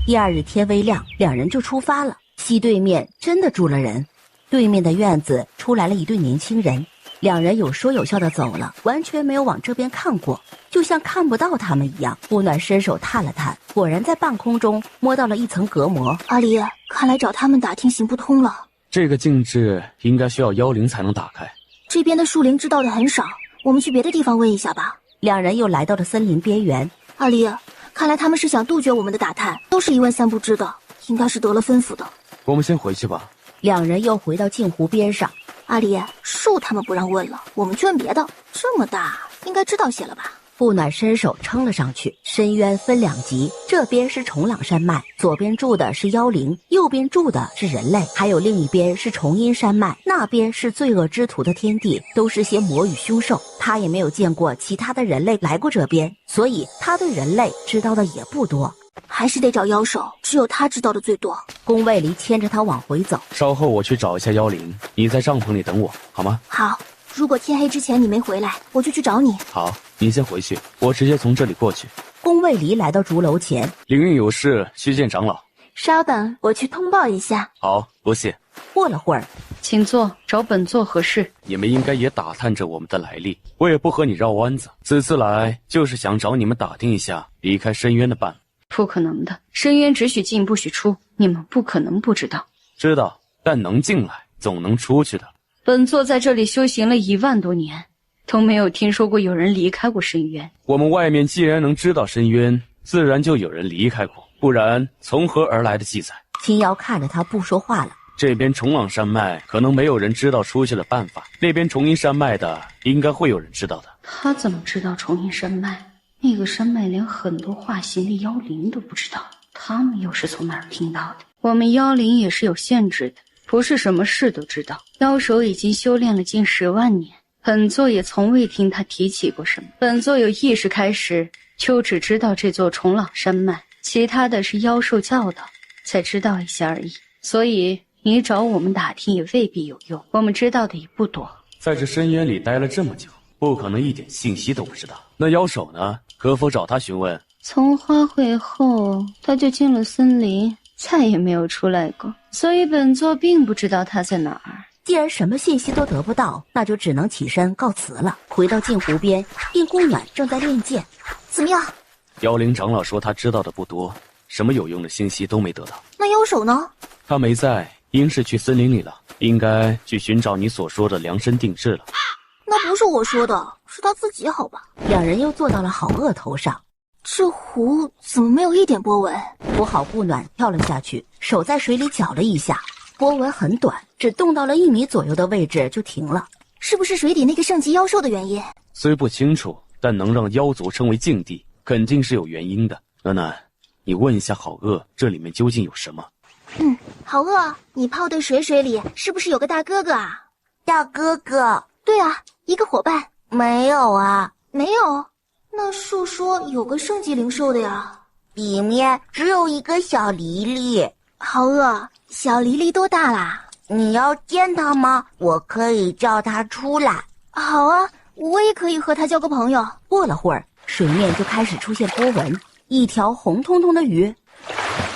第二日天微亮，两人就出发了。西对面真的住了人，对面的院子出来了一对年轻人，两人有说有笑的走了，完全没有往这边看过，就像看不到他们一样。顾暖伸手探了探，果然在半空中摸到了一层隔膜。阿离，看来找他们打听行不通了。这个禁制应该需要妖灵才能打开，这边的树灵知道的很少，我们去别的地方问一下吧。两人又来到了森林边缘。阿离，看来他们是想杜绝我们的打探，都是一问三不知的，应该是得了吩咐的。我们先回去吧。两人又回到镜湖边上。阿离，树他们不让问了，我们去问别的。这么大，应该知道些了吧？顾暖伸手撑了上去。深渊分两极，这边是重朗山脉，左边住的是妖灵，右边住的是人类，还有另一边是重阴山脉，那边是罪恶之徒的天地，都是些魔与凶兽。他也没有见过其他的人类来过这边，所以他对人类知道的也不多。还是得找妖手，只有他知道的最多。宫卫离牵着他往回走。稍后我去找一下妖灵，你在帐篷里等我，好吗？好，如果天黑之前你没回来，我就去找你。好，你先回去，我直接从这里过去。宫卫离来到竹楼前，灵运有事需见长老。稍等，我去通报一下。好，多谢。过了会儿，请坐，找本座何事？你们应该也打探着我们的来历，我也不和你绕弯子。此次来就是想找你们打听一下离开深渊的办法。不可能的，深渊只许进不许出，你们不可能不知道。知道，但能进来总能出去的。本座在这里修行了1万多年，都没有听说过有人离开过深渊。我们外面既然能知道深渊，自然就有人离开过，不然从何而来的记载？青瑶看着他不说话了。这边重朗山脉可能没有人知道出去的办法，那边重阴山脉的应该会有人知道的。他怎么知道重阴山脉？那个山脉连很多化形的妖灵都不知道，他们又是从哪儿听到的？我们妖灵也是有限制的，不是什么事都知道。妖手已经修炼了近10万年，本座也从未听他提起过什么。本座有意识开始，就只知道这座重朗山脉其他的是妖兽教导才知道一些而已，所以你找我们打听也未必有用，我们知道的也不多。在这深渊里待了这么久，不可能一点信息都不知道。那妖首呢？可否找他询问？从花会后，他就进了森林，再也没有出来过，所以本座并不知道他在哪儿。既然什么信息都得不到，那就只能起身告辞了。回到镜湖边，令顾暖正在练剑。怎么样？妖灵长老说他知道的不多，什么有用的信息都没得到。那妖首呢？他没在，应是去森林里了，应该去寻找你所说的量身定制了。那不是我说的，是他自己好吧？两人又坐到了好鳄头上。这湖怎么没有一点波纹？扶好顾暖跳了下去，手在水里搅了一下，波纹很短，只动到了1米左右的位置就停了。是不是水底那个圣级妖兽的原因？虽不清楚，但能让妖族称为禁地，肯定是有原因的。暖暖，你问一下好鳄，这里面究竟有什么？好鳄，你泡的水里是不是有个大哥哥啊？大哥哥？对啊，一个伙伴。没有啊。没有？那树说有个圣级灵兽的呀。里面只有一个小狸狸。好鳄，小狸狸多大啦？你要见他吗？我可以叫他出来。好啊，我也可以和他交个朋友。过了会儿，水面就开始出现波纹，一条红彤彤的鱼。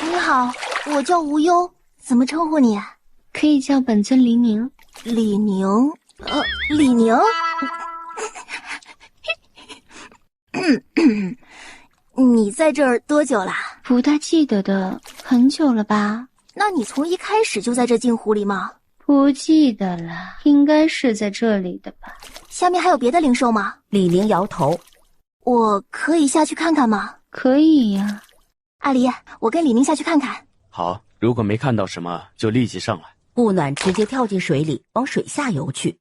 你好，我叫无忧，怎么称呼你？可以叫本尊李宁。李宁？李宁？你在这儿多久啦？不大记得的，很久了吧？那你从一开始就在这镜湖里吗？不记得了，应该是在这里的吧。下面还有别的灵兽吗？李宁摇头。我可以下去看看吗？可以呀。阿离，我跟李宁下去看看。好，如果没看到什么，就立即上来。顾暖直接跳进水里，往水下游去。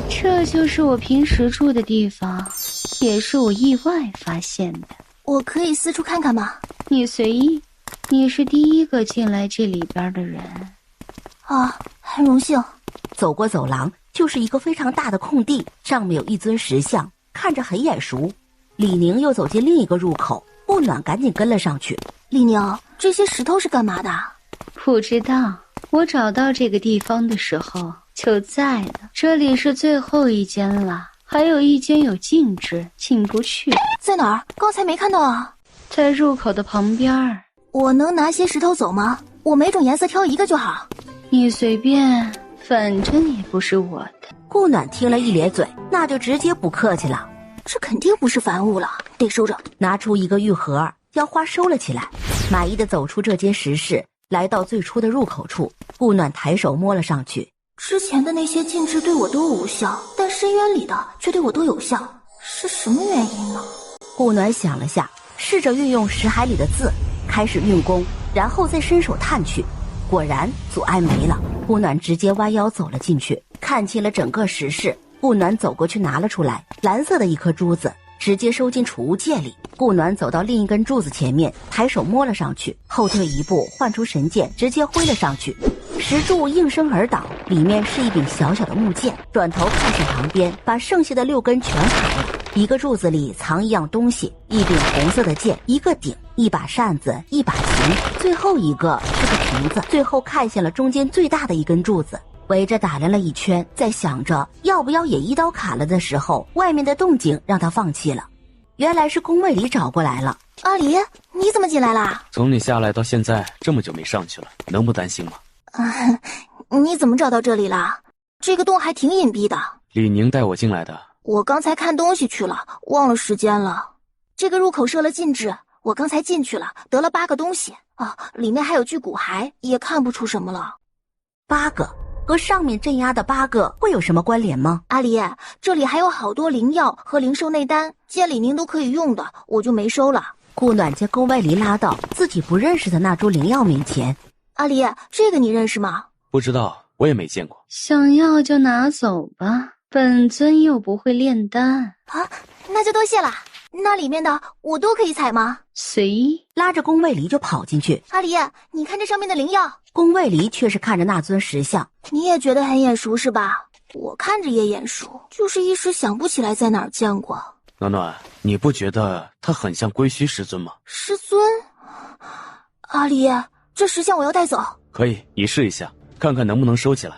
这就是我平时住的地方，也是我意外发现的。我可以四处看看吗？你随意，你是第一个进来这里边的人。啊，很荣幸。走过走廊，就是一个非常大的空地，上面有一尊石像，看着很眼熟。李宁又走进另一个入口，顾暖赶紧跟了上去。李宁，这些石头是干嘛的？不知道，我找到这个地方的时候就在了。这里是最后一间了，还有一间有禁制，进不去。在哪儿？刚才没看到啊。在入口的旁边。我能拿些石头走吗？我每种颜色挑一个就好。你随便，反正也不是我的。顾暖听了一咧嘴，那就直接不客气了。这肯定不是凡物了，得收着。拿出一个玉盒，将花收了起来，满意的走出这间石室，来到最初的入口处。顾暖抬手摸了上去。之前的那些禁制对我都无效，但深渊里的却对我都有效，是什么原因呢？顾暖想了下，试着运用石海里的字，开始运功，然后再伸手探去。果然阻碍没了，顾暖直接弯腰走了进去，看清了整个石室。顾暖走过去拿了出来，蓝色的一颗珠子，直接收进储物戒里。顾暖走到另一根柱子前面，抬手摸了上去，后退一步，换出神剑，直接挥了上去。石柱应声而倒，里面是一柄小小的木剑。转头看向旁边，把剩下的6根全砍了。一个柱子里藏一样东西，一柄红色的剑，一个鼎，一把扇子，一把琴，最后一个是个瓶子。最后看向了中间最大的一根柱子，围着打量了一圈，在想着要不要也一刀砍了的时候，外面的动静让他放弃了。原来是宫卫里找过来了。阿离，你怎么进来啦？从你下来到现在这么久没上去了，能不担心吗？你怎么找到这里啦？这个洞还挺隐蔽的。李宁带我进来的。我刚才看东西去了，忘了时间了。这个入口设了禁制，我刚才进去了，得了8个东西啊，里面还有具骨骸，也看不出什么了。8个？和上面镇压的8个会有什么关联吗？阿离，这里还有好多灵药和灵兽内丹，见李宁都可以用的，我就没收了。顾暖将宫外离拉到自己不认识的那株灵药面前。阿离，这个你认识吗？不知道，我也没见过。想要就拿走吧，本尊又不会炼丹啊，那就多谢了。那里面的我都可以采吗？随意。拉着宫卫离就跑进去。阿离，你看这上面的灵药。宫卫离却是看着那尊石像。你也觉得很眼熟是吧？我看着也眼熟，就是一时想不起来在哪儿见过。暖暖，你不觉得他很像龟须师尊吗？师尊，阿离，这石像我要带走。可以，你试一下，看看能不能收起来。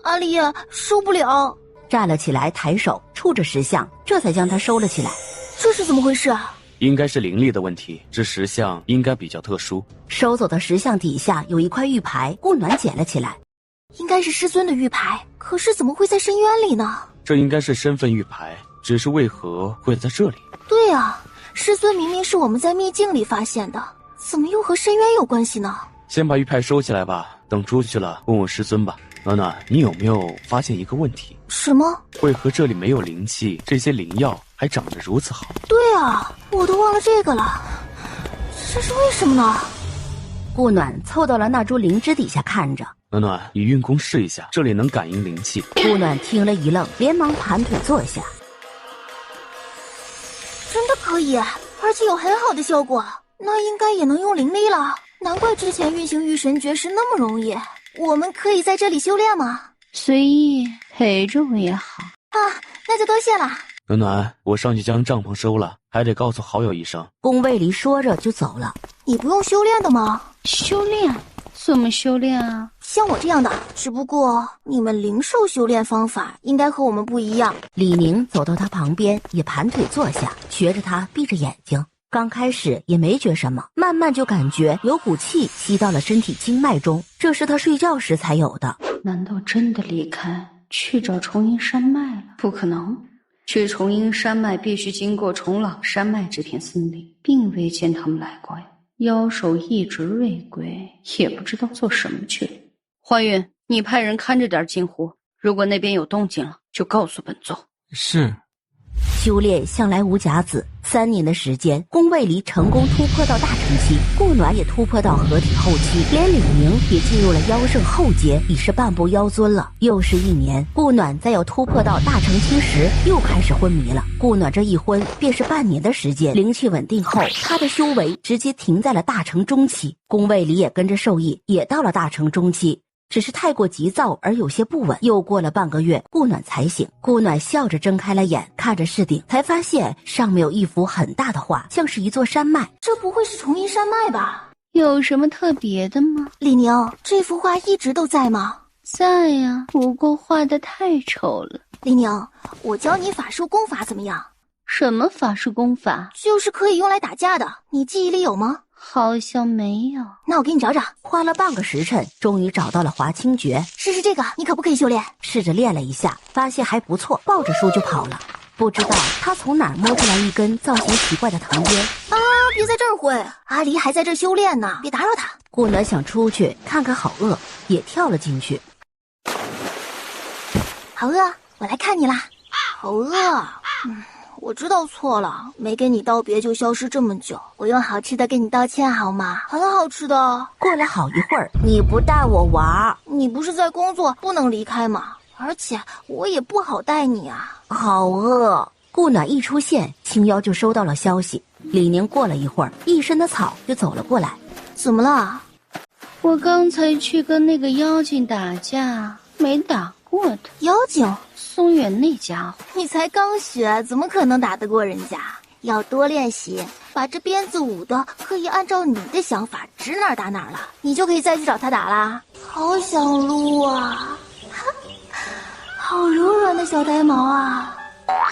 阿离，收不了。站了起来，抬手触着石像，这才将它收了起来。这是怎么回事啊？应该是灵力的问题，这石像应该比较特殊。收走的石像底下有一块玉牌，顾暖捡了起来。应该是师尊的玉牌，可是怎么会在深渊里呢？这应该是身份玉牌，只是为何会在这里？对啊，师尊明明是我们在秘境里发现的，怎么又和深渊有关系呢？先把玉牌收起来吧，等出去了问问师尊吧。暖暖，你有没有发现一个问题？什么？为何这里没有灵气，这些灵药还长得如此好？对啊，我都忘了这个了，这是为什么呢？顾暖凑到了那株灵芝底下看着。暖暖，你运功试一下，这里能感应灵气。顾暖听了一愣，连忙盘腿坐下。真的可以，而且有很好的效果，那应该也能用灵力了。难怪之前运行御神诀是那么容易。我们可以在这里修炼吗？随意陪着我也好啊，那就多谢了。暖暖，我上去将帐篷收了，还得告诉好友一声。宫卫离说着就走了。你不用修炼的吗？修炼？怎么修炼啊？像我这样的，只不过你们灵兽修炼方法应该和我们不一样。李宁走到他旁边，也盘腿坐下，学着他闭着眼睛。刚开始也没觉什么，慢慢就感觉有股气吸到了身体经脉中，这是他睡觉时才有的。难道真的离开去找重阴山脉了？不可能，去重阴山脉必须经过重朗山脉这片森林，并未见他们来过呀。妖兽一直未归，也不知道做什么去了。华云，你派人看着点金湖，如果那边有动静了，就告诉本座。是。修炼向来无甲子，3年的时间，宫卫离成功突破到大成期，顾暖也突破到合体后期，连李宁也进入了妖圣后阶，已是半步妖尊了。又是1年，顾暖在要突破到大成期时，又开始昏迷了。顾暖这一昏便是半年的时间，灵气稳定后，他的修为直接停在了大成中期。宫卫离也跟着受益，也到了大成中期。只是太过急躁而有些不稳，又过了半个月，顾暖才醒。顾暖笑着睁开了眼，看着室顶，才发现上面有一幅很大的画，像是一座山脉。这不会是重阴山脉吧？有什么特别的吗？李宁，这幅画一直都在吗？在呀，不过画得太丑了。李宁，我教你法术功法怎么样？什么法术功法？就是可以用来打架的，你记忆里有吗？好像没有。那我给你找找。花了半个时辰，终于找到了华清诀。试试这个，你可不可以修炼？试着练了一下，发现还不错，抱着书就跑了。不知道他从哪儿摸出来一根造型奇怪的藤鞭。啊，别在这儿挥！阿离还在这儿修炼呢，别打扰他。顾暖想出去看看好饿，也跳了进去。好饿，我来看你啦。好饿。我知道错了，没跟你道别就消失这么久，我用好吃的跟你道歉好吗？很好吃的。过了好一会儿，你不带我玩，你不是在工作不能离开吗？而且我也不好带你啊。好饿。顾暖一出现，青妖就收到了消息。李宁过了一会儿，一身的草就走了过来。怎么了？我刚才去跟那个妖精打架，没打过他。妖精？松远那家伙，你才刚学，怎么可能打得过人家？要多练习，把这鞭子舞的可以按照你的想法指哪儿打哪儿了，你就可以再去找他打啦。好想撸啊，好柔软的小呆毛啊！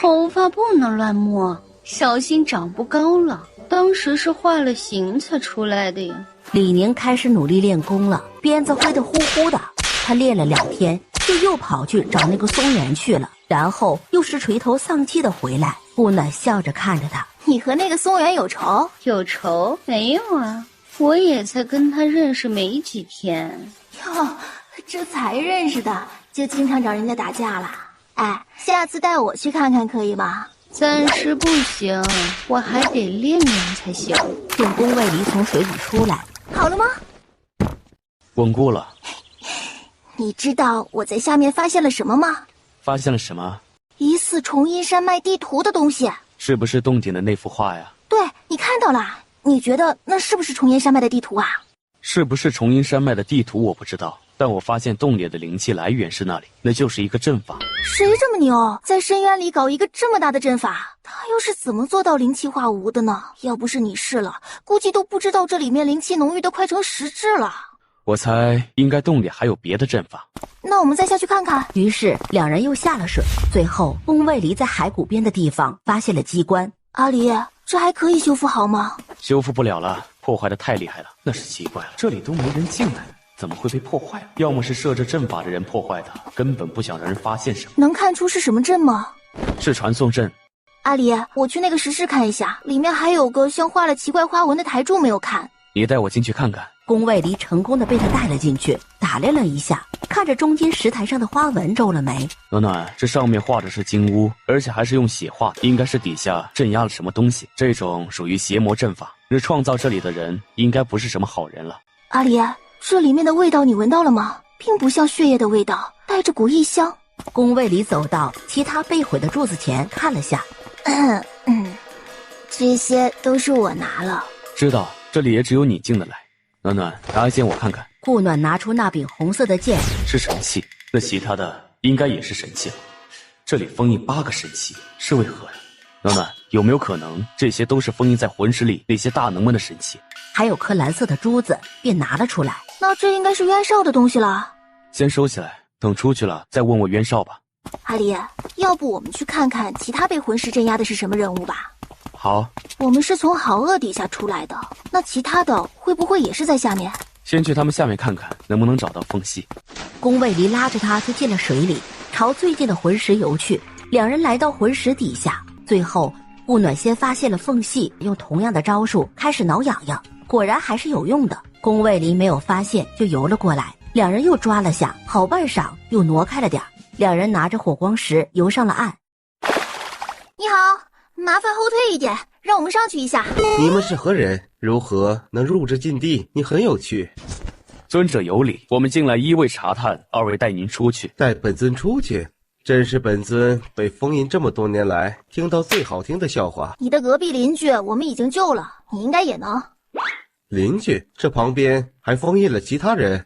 头发不能乱摸，小心长不高了。当时是化了形才出来的呀。李宁开始努力练功了，鞭子挥得呼呼的。他练了2天。就又跑去找那个松原去了，然后又是垂头丧气的回来。顾暖笑着看着他，你和那个松原有仇？有仇？没有啊，我也才跟他认识没几天。哟，这才认识的就经常找人家打架了。哎，下次带我去看看可以吗？暂时不行，我还得练练才行。见宫卫离从水里出来，好了吗？稳固了。你知道我在下面发现了什么吗？发现了什么？疑似重阴山脉地图的东西。是不是洞顶的那幅画呀？对，你看到了。你觉得那是不是重阴山脉的地图啊？是不是重阴山脉的地图我不知道，但我发现洞里的灵气来源是那里，那就是一个阵法。谁这么牛，在深渊里搞一个这么大的阵法？他又是怎么做到灵气化无的呢？要不是你试了，估计都不知道这里面灵气浓郁的快成实质了。我猜应该洞里还有别的阵法。那我们再下去看看。于是两人又下了水，最后宫卫离在海谷边的地方发现了机关。阿离，这还可以修复好吗？修复不了了，破坏的太厉害了。那是奇怪了，这里都没人进来，怎么会被破坏？要么是设置阵法的人破坏的，根本不想让人发现什么。能看出是什么阵吗？是传送阵。阿离，我去那个石室看一下，里面还有个像画了奇怪花纹的台柱没有看。你带我进去看看。宫卫离成功的被他带了进去，打量了一下，看着中间石台上的花纹，皱了眉。暖暖，这上面画的是金乌，而且还是用血画的，应该是底下镇压了什么东西。这种属于邪魔阵法，而创造这里的人应该不是什么好人了。阿离，这里面的味道你闻到了吗？并不像血液的味道，带着股异香。宫卫离走到其他被毁的柱子前看了下，这些都是我拿了。知道，这里也只有你进得来。暖暖，拿一件我看看。顾暖拿出那柄红色的剑，是神器，那其他的应该也是神器了。这里封印8个神器，是为何呀？暖暖，有没有可能这些都是封印在魂石里那些大能们的神器？还有颗蓝色的珠子，便拿了出来。那这应该是渊少的东西了。先收起来，等出去了再问我渊少吧。阿离，要不我们去看看其他被魂石镇压的是什么人物吧？好，我们是从好恶底下出来的，那其他的会不会也是在下面？先去他们下面看看，能不能找到缝隙。宫卫离拉着他就进了水里，朝最近的魂石游去。两人来到魂石底下，最后顾暖先发现了缝隙，用同样的招数开始挠痒痒，果然还是有用的。宫卫离没有发现，就游了过来。两人又抓了下，好半晌又挪开了点。两人拿着火光石游上了岸。你好，麻烦后退一点，让我们上去一下。你们是何人？如何能入这禁地？你很有趣。尊者有礼，我们进来一位查探，二位带您出去。带本尊出去？真是本尊被封印这么多年来听到最好听的笑话。你的隔壁邻居我们已经救了，你应该也能。邻居？这旁边还封印了其他人？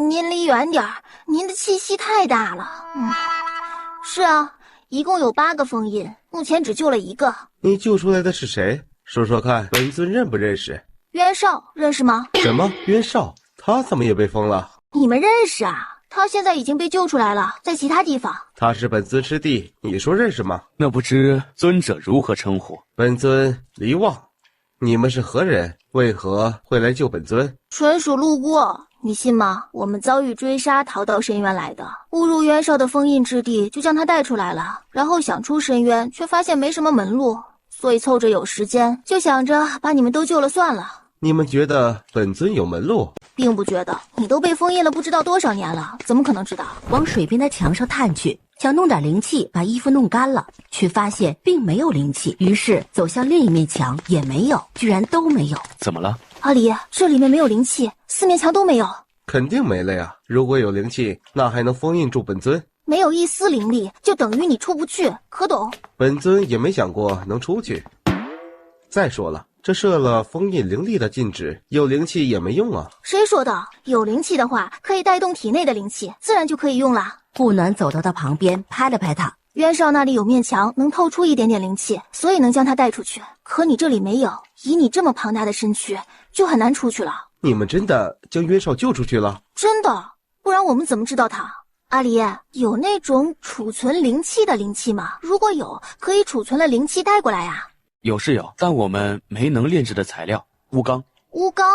您离远点儿，您的气息太大了。是啊，一共有8个封印，目前只救了1个。你救出来的是谁？说说看，本尊认不认识？渊少，认识吗？什么？渊少？他怎么也被封了？你们认识啊？他现在已经被救出来了，在其他地方。他是本尊师弟，你说认识吗？那不知尊者如何称呼？本尊离望。你们是何人？为何会来救本尊？纯属路过，你信吗？我们遭遇追杀，逃到深渊来的，误入渊少的封印之地，就将他带出来了。然后想出深渊，却发现没什么门路，所以凑着有时间，就想着把你们都救了算了。你们觉得本尊有门路？并不觉得，你都被封印了不知道多少年了，怎么可能知道？往水边的墙上探去，想弄点灵气把衣服弄干了，却发现并没有灵气，于是走向另一面墙，也没有，居然都没有。怎么了？阿离，这里面没有灵气，4面墙都没有。肯定没了呀，如果有灵气，那还能封印住本尊？没有一丝灵力，就等于你出不去，可懂？本尊也没想过能出去。再说了，这设了封印灵力的禁止，有灵气也没用啊。谁说的？有灵气的话，可以带动体内的灵气，自然就可以用了。顾暖走到他旁边，拍了拍他。渊少那里有面墙，能透出一点点灵气，所以能将他带出去。可你这里没有，以你这么庞大的身躯，就很难出去了。你们真的将渊少救出去了？真的，不然我们怎么知道他？阿离，有那种储存灵气的灵气吗？如果有，可以储存了灵气带过来啊。有是有，但我们没能炼制的材料，乌钢。乌钢？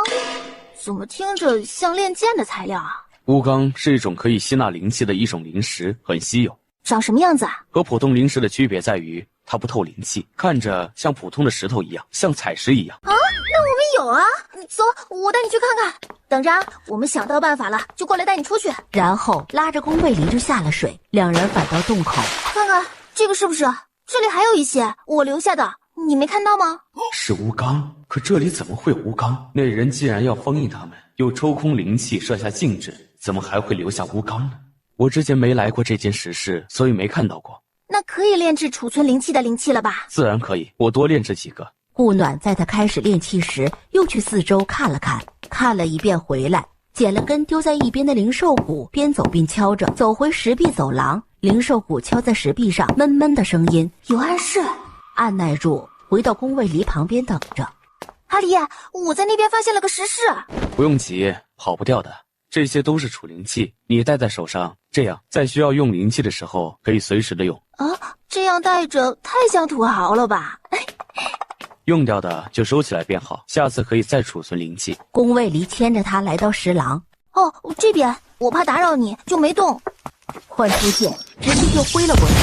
怎么听着像炼剑的材料啊？乌钢是一种可以吸纳灵气的一种灵石，很稀有。长什么样子啊？和普通灵石的区别在于，它不透灵气，看着像普通的石头一样，像采石一样。啊，那我们有啊！你走，我带你去看看。等着，我们想到办法了，就过来带你出去。然后拉着宫卫离就下了水，两人返到洞口，看看这个是不是？这里还有一些我留下的，你没看到吗？是乌钢，可这里怎么会有乌钢？那人既然要封印他们，又抽空灵气设下禁制，怎么还会留下乌钢呢？我之前没来过这间石室，所以没看到过。那可以炼制储存灵气的灵气了吧？自然可以，我多炼制几个。顾暖在他开始炼气时，又去四周看了看，看了一遍回来，捡了根丢在一边的灵兽骨，边走边敲着，走回石壁走廊。灵兽骨敲在石壁上，闷闷的声音，有暗示。按耐住，回到宫卫离旁边等着。阿离，我在那边发现了个石室。不用急，跑不掉的。这些都是储灵器，你戴在手上，这样在需要用灵气的时候可以随时的用。啊，这样戴着太像土豪了吧？用掉的就收起来便好，下次可以再储存灵气。宫卫离牵着他来到石廊。哦，这边，我怕打扰你，就没动。幻出剑直接就挥了过去，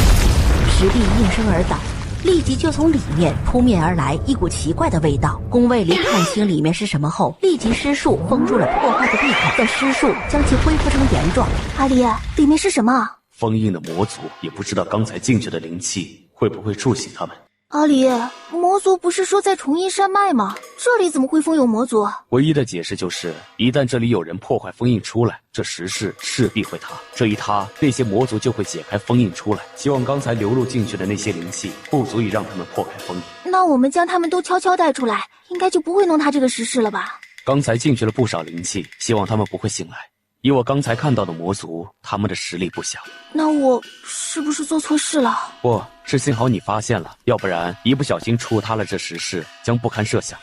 石壁应声而倒，立即就从里面扑面而来一股奇怪的味道。宫卫离看清里面是什么后，立即施术封住了破坏的闭口，再施术将其恢复成原状。阿离，里面是什么？封印的魔族，也不知道刚才进去的灵气会不会触醒他们。阿离，魔族不是说在重阴山脉吗？这里怎么会封有魔族？唯一的解释就是，一旦这里有人破坏封印出来，这石室势必会塌。这一塌，那些魔族就会解开封印出来。希望刚才流入进去的那些灵气不足以让他们破开封印。那我们将他们都悄悄带出来，应该就不会弄塌这个石室了吧？刚才进去了不少灵气，希望他们不会醒来。以我刚才看到的魔族，他们的实力不小。那我是不是做错事了？不是，幸好你发现了，要不然一不小心触塌了这石室，将不堪设想。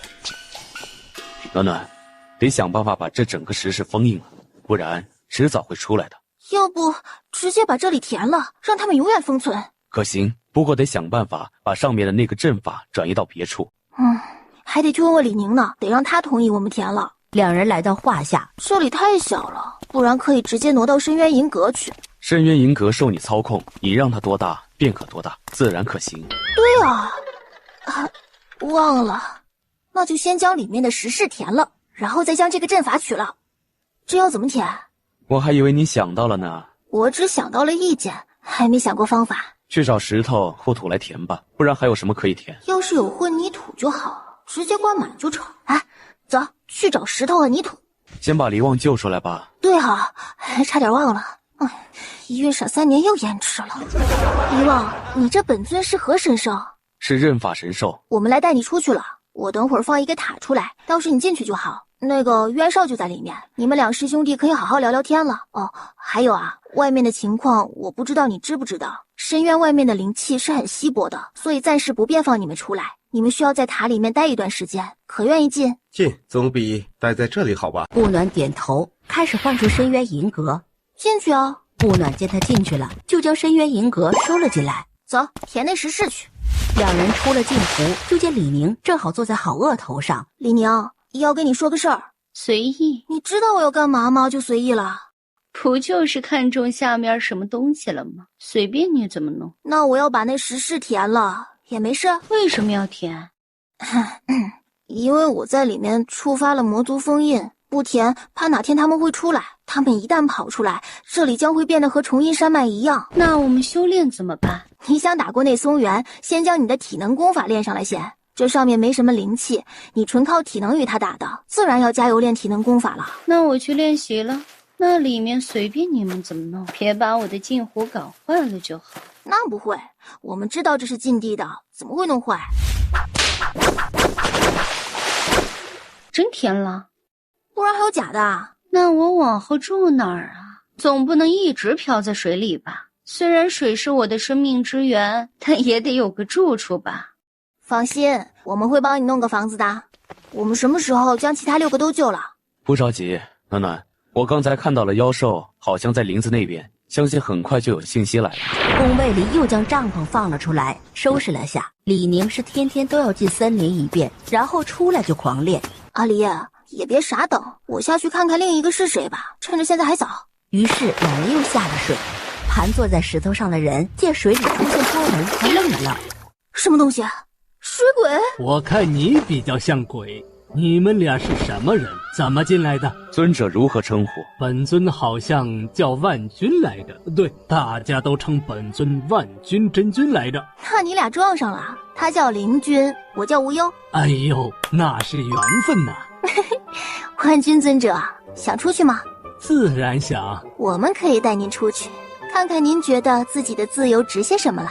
暖暖，得想办法把这整个石室封印了，不然迟早会出来的。要不直接把这里填了，让他们永远封存？可行，不过得想办法把上面的那个阵法转移到别处。还得去问问李宁呢，得让他同意我们填了。两人来到画下，这里太小了，不然可以直接挪到深渊银阁去。深渊银阁受你操控，你让它多大便可多大，自然可行。对啊，忘了，那就先将里面的石室填了，然后再将这个阵法取了。这要怎么填？我还以为你想到了呢。我只想到了意见，还没想过方法。去找石头或土来填吧，不然还有什么可以填？要是有混凝土就好，直接灌满就成。走，去找石头和泥土。先把黎望救出来吧。对啊，差点忘了。1月闪3年又延迟了。黎望，你这本尊是何神兽？是刃法神兽。我们来带你出去了，我等会儿放一个塔出来，到时你进去就好。那个渊少就在里面，你们两师兄弟可以好好聊聊天了。哦，还有啊，外面的情况我不知道你知不知道，深渊外面的灵气是很稀薄的，所以暂时不便放你们出来。你们需要在塔里面待一段时间，可愿意进？进，总比待在这里好吧？顾暖点头，开始唤出深渊银阁。进去啊！顾暖见他进去了，就将深渊银阁收了进来。走，填那石室去。两人出了禁湖，就见李宁正好坐在好鳄头上。李宁，要跟你说个事儿。随意？你知道我要干嘛吗？就随意了。不就是看中下面什么东西了吗？随便你怎么弄。那我要把那石室填了。也没事。为什么要填？因为我在里面触发了魔族封印，不填怕哪天他们会出来。他们一旦跑出来，这里将会变得和重阴山脉一样。那我们修炼怎么办？你想打过那松原，先将你的体能功法练上来先。这上面没什么灵气，你纯靠体能与他打的，自然要加油练体能功法了。那我去练习了。那里面随便你们怎么弄，别把我的禁湖搞坏了就好。那不会，我们知道这是禁地的，怎么会弄坏？真填了？不然还有假的？那我往后住哪儿啊？总不能一直漂在水里吧？虽然水是我的生命之源，但也得有个住处吧。放心，我们会帮你弄个房子的。我们什么时候将其他6个都救了？不着急，暖暖，我刚才看到了妖兽，好像在林子那边，相信很快就有信息来了。宫卫里又将帐篷放了出来，收拾了下。李宁是天天都要进森林一遍，然后出来就狂练。阿离，也别傻等，我下去看看另一个是谁吧，趁着现在还早。于是两人又下了水。盘坐在石头上的人见水里出现波纹，还愣了愣。什么东西？水鬼？我看你比较像鬼。你们俩是什么人？怎么进来的？尊者如何称呼？本尊好像叫万君来着。对，大家都称本尊万君真君来着。那你俩撞上了，他叫灵君，我叫无忧。哎呦，那是缘分呐。万君尊者，想出去吗？自然想。我们可以带您出去，看看您觉得自己的自由值些什么了。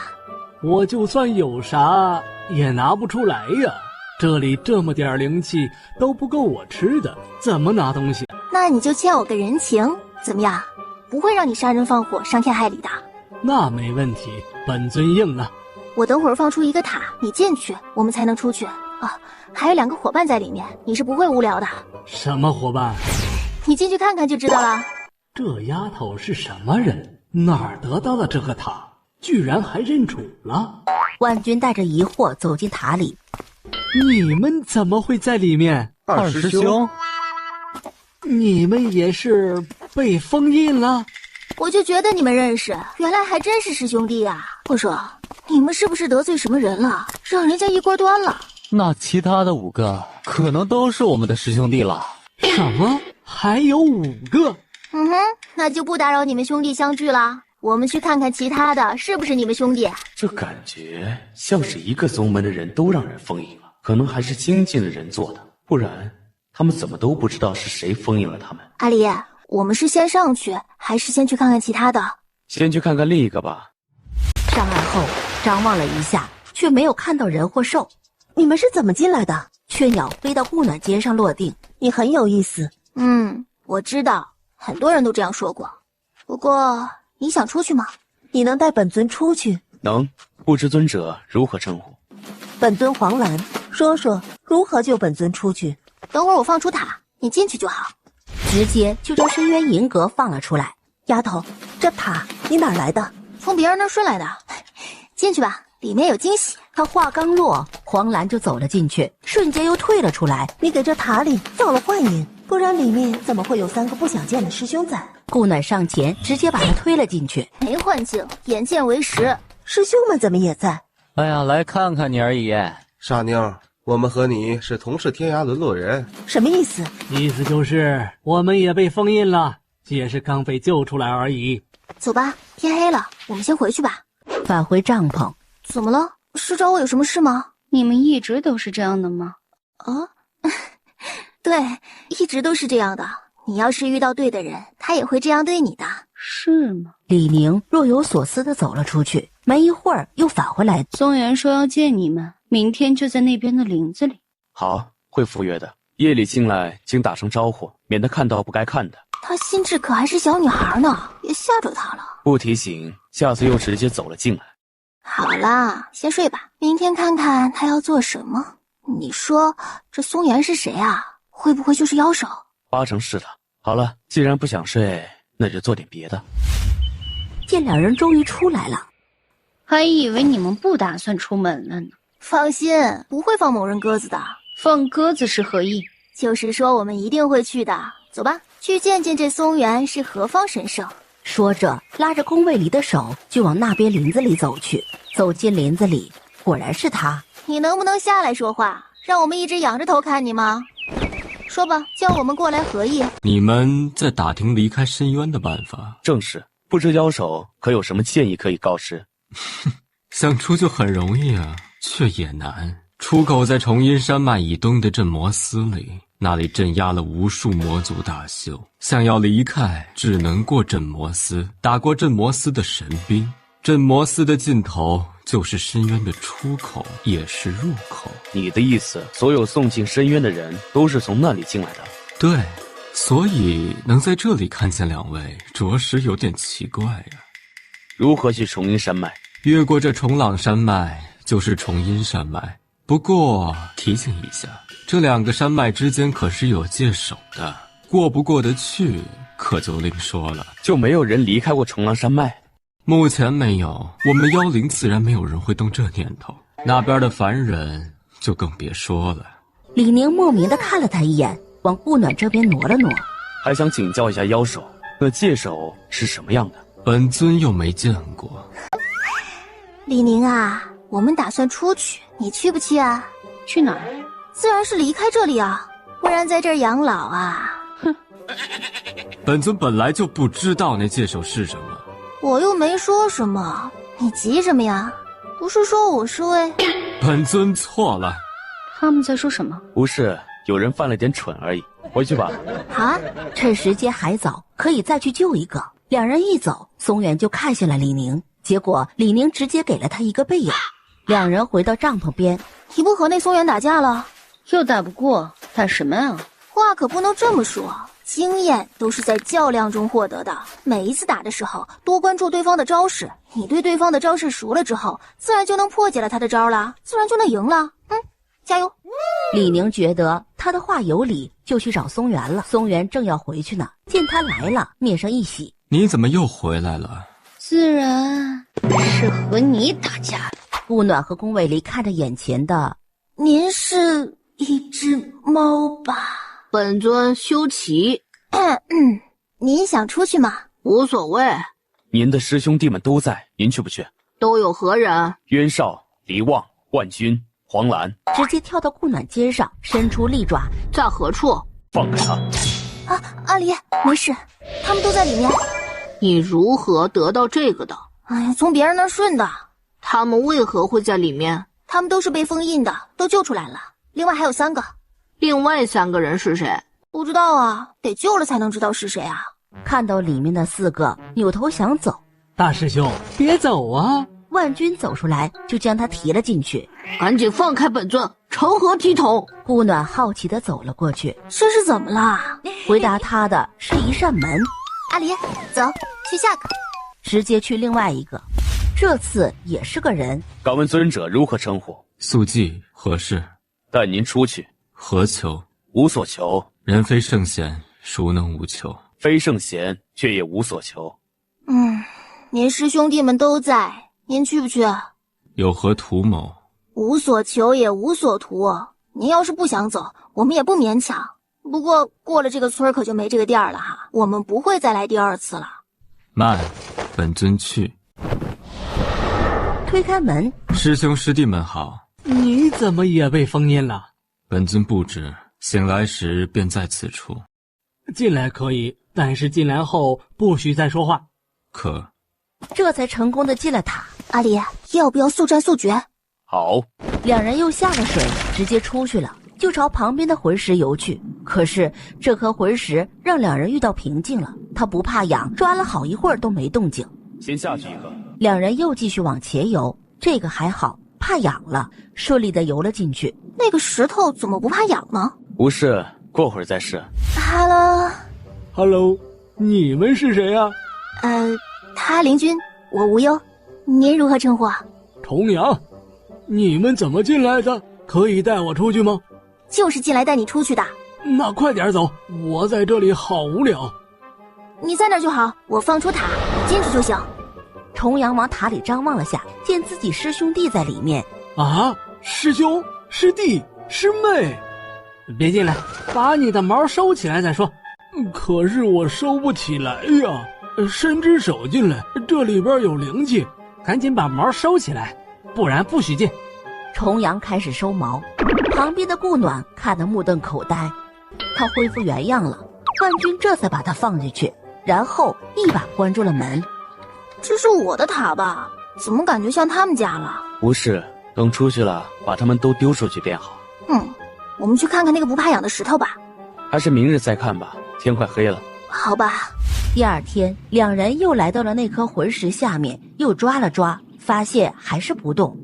我就算有啥也拿不出来呀。这里这么点灵气都不够我吃的，怎么拿东西？那你就欠我个人情，怎么样？不会让你杀人放火、伤天害理的。那没问题，本尊应了。我等会儿放出一个塔，你进去，我们才能出去。啊，还有2个伙伴在里面，你是不会无聊的。什么伙伴？你进去看看就知道了。这丫头是什么人？哪儿得到的这个塔？居然还认主了！万军带着疑惑走进塔里。你们怎么会在里面？二师兄，你们也是被封印了？我就觉得你们认识，原来还真是师兄弟啊！我说，你们是不是得罪什么人了，让人家一锅端了？那其他的5个可能都是我们的师兄弟了。什么？还有5个？那就不打扰你们兄弟相聚了。我们去看看其他的，是不是你们兄弟？这感觉像是一个宗门的人都让人封印了，可能还是精进的人做的，不然他们怎么都不知道是谁封印了他们。阿离，我们是先上去，还是先去看看其他的？先去看看另一个吧。上岸后张望了一下，却没有看到人或兽。你们是怎么进来的？雀鸟飞到顾暖肩上落定。你很有意思。我知道，很多人都这样说过。不过你想出去吗？你能带本尊出去？能。不知尊者如何称呼？本尊黄兰，说说如何救本尊出去。等会儿我放出塔，你进去就好。直接就将深渊银阁放了出来。丫头，这塔你哪儿来的？从别人那儿顺来的。进去吧，里面有惊喜。他话刚落，黄兰就走了进去，瞬间又退了出来。你给这塔里造了幻影，不然里面怎么会有3个不想见的师兄在？顾暖上前直接把他推了进去。没幻境，眼见为实。师兄们怎么也在？哎呀，来看看你而已。傻妞，我们和你是同是天涯沦落人。什么意思？意思就是我们也被封印了，也是刚被救出来而已。走吧，天黑了，我们先回去吧。返回帐篷。怎么了？是找我有什么事吗？你们一直都是这样的吗？对，一直都是这样的。你要是遇到对的人，他也会这样对你的。是吗？李宁若有所思地走了出去，没一会儿又返回来。宗元说要见你们，明天就在那边的林子里。好，会赴约的。夜里进来请打声招呼，免得看到不该看的。她心智可还是小女孩呢，别吓着她了。不提醒，下次又直接走了进来。好啦，先睡吧，明天看看他要做什么。你说这松原是谁啊？会不会就是妖手？8成是的。好了，既然不想睡，那就做点别的。见2人终于出来了，还以为你们不打算出门了呢。放心，不会放某人鸽子的。放鸽子是何意？就是说我们一定会去的。走吧，去见见这松原是何方神圣。说着拉着宫卫离的手就往那边林子里走去。走进林子里，果然是他。你能不能下来说话，让我们一直仰着头看你吗？说吧，叫我们过来何意？你们在打听离开深渊的办法？正是，不知妖手可有什么建议可以告知？想出就很容易啊，却也难。出口在重阴山脉以东的镇魔司里，那里镇压了无数魔族大修，想要离开，只能过镇魔司，打过镇魔司的神兵。镇魔司的尽头就是深渊的出口，也是入口。你的意思，所有送进深渊的人都是从那里进来的？对，所以能在这里看见2位，着实有点奇怪呀。如何去重阴山脉？越过这重朗山脉就是重阴山脉。不过提醒一下，这2个山脉之间可是有界守的，过不过得去可就另说了。就没有人离开过重朗山脉？目前没有，我们妖灵自然没有人会动这念头，那边的凡人就更别说了。李宁莫名地看了他一眼，往顾暖这边挪了挪。还想请教一下妖手，那界手是什么样的？本尊又没见过。李宁啊，我们打算出去，你去不去啊？去哪儿？自然是离开这里啊，不然在这儿养老啊。哼，本尊本来就不知道那界手是什么。我又没说什么，你急什么呀？不是说我是为……本尊错了。他们在说什么？不是，有人犯了点蠢而已。回去吧。好啊，趁时间还早，可以再去救一个。2人一走，松原就看向了李宁，结果李宁直接给了他一个背影。2人回到帐篷边。你不和那松原打架了？又打不过，打什么啊？话可不能这么说，经验都是在较量中获得的，每一次打的时候多关注对方的招式，你对对方的招式熟了之后，自然就能破解了他的招了，自然就能赢了。加油！李宁觉得他的话有理，就去找松原了。松原正要回去呢，见他来了，面上一喜。你怎么又回来了？自然是和你打架。顾暖和宫卫离看着眼前的，您是一只猫吧？本尊修齐。您想出去吗？无所谓。您的师兄弟们都在，您去不去？都有何人？渊少、黎望、万军、黄兰。直接跳到顾暖肩上，伸出利爪。在何处？放开他！阿离，没事，他们都在里面。你如何得到这个的？哎呀，从别人那儿顺的。他们为何会在里面？他们都是被封印的，都救出来了。另外还有3个。另外3个人是谁？不知道啊，得救了才能知道是谁啊。看到里面的4个，扭头想走。大师兄，别走啊！万军走出来，就将他提了进去。赶紧放开本尊，成何体统？顾暖好奇地走了过去。这是怎么了？回答他的是一扇门。阿离，走，去下个。直接去另外一个，这次也是个人。敢问尊者如何称呼？速记何事？带您出去。何求？无所求。人非圣贤，孰能无求？非圣贤，却也无所求。您师兄弟们都在，您去不去？有何图谋？无所求也无所图。您要是不想走，我们也不勉强。不过过了这个村可就没这个店了哈，我们不会再来第2次了。慢，本尊去。推开门，师兄师弟们好。你怎么也被封印了？本尊不知，醒来时便在此处。进来可以，但是进来后不许再说话。可。这才成功的进了塔。阿离，要不要速战速决？好。两人又下了水，直接出去了，就朝旁边的魂石游去。可是这颗魂石让两人遇到瓶颈了，他不怕痒，抓了好一会儿都没动静。先下去一个。两人又继续往前游，这个还好，怕痒了，顺利的游了进去。那个石头怎么不怕痒呢？不是，过会儿再试。Hello， 你们是谁啊？他灵君，我无忧，您如何称呼啊？重阳，你们怎么进来的？可以带我出去吗？就是进来带你出去的。那快点走，我在这里好无聊。你在那儿就好，我放出塔，你进去就行。重阳往塔里张望了下，见自己师兄弟在里面。啊，师兄、师弟、师妹，别进来，把你的毛收起来再说。可是我收不起来呀，伸只手进来，这里边有灵气，赶紧把毛收起来，不然不许进。重阳开始收毛，旁边的顾暖看得目瞪口呆，他恢复原样了。万军这才把他放进去，然后一把关住了门。这是我的塔吧？怎么感觉像他们家了？不是，等出去了，把他们都丢出去便好。我们去看看那个不怕痒的石头吧。还是明日再看吧，天快黑了。好吧。第二天，两人又来到了那颗魂石下面，又抓了抓，发现还是不动。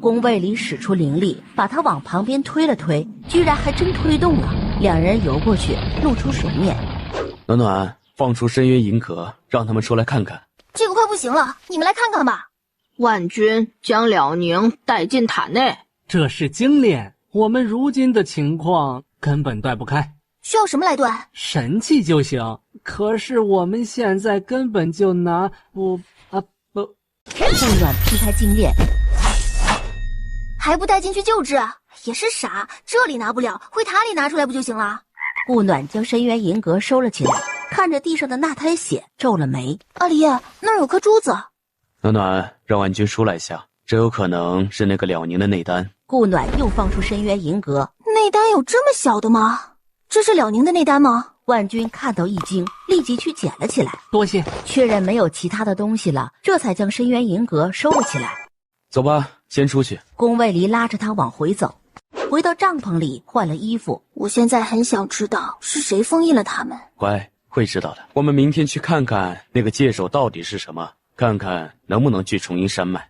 宫卫里使出灵力，把他往旁边推了推，居然还真推动了。两人游过去，露出水面。暖暖，放出深渊银壳，让他们出来看看。这个快不行了，你们来看看吧。万军将了宁带进塔内。这是精炼，我们如今的情况根本断不开。需要什么来断？神器就行。可是我们现在根本就拿不。顾暖劈开精炼，还不带进去救治？也是傻，这里拿不了，回塔里拿出来不就行了？顾暖将深渊银阁收了起来，看着地上的那滩血，皱了眉。阿离，那儿有颗珠子。暖暖，让万军出来一下，这有可能是那个了宁的内丹。顾暖又放出深渊银阁。内丹有这么小的吗？这是了宁的内丹吗？万军看到一惊，立即去捡了起来。多谢。确认没有其他的东西了，这才将深渊银阁收了起来。走吧，先出去。宫卫离拉着他往回走，回到帐篷里换了衣服。我现在很想知道是谁封印了他们。乖，会知道的。我们明天去看看那个界首到底是什么，看看能不能去重阴山脉。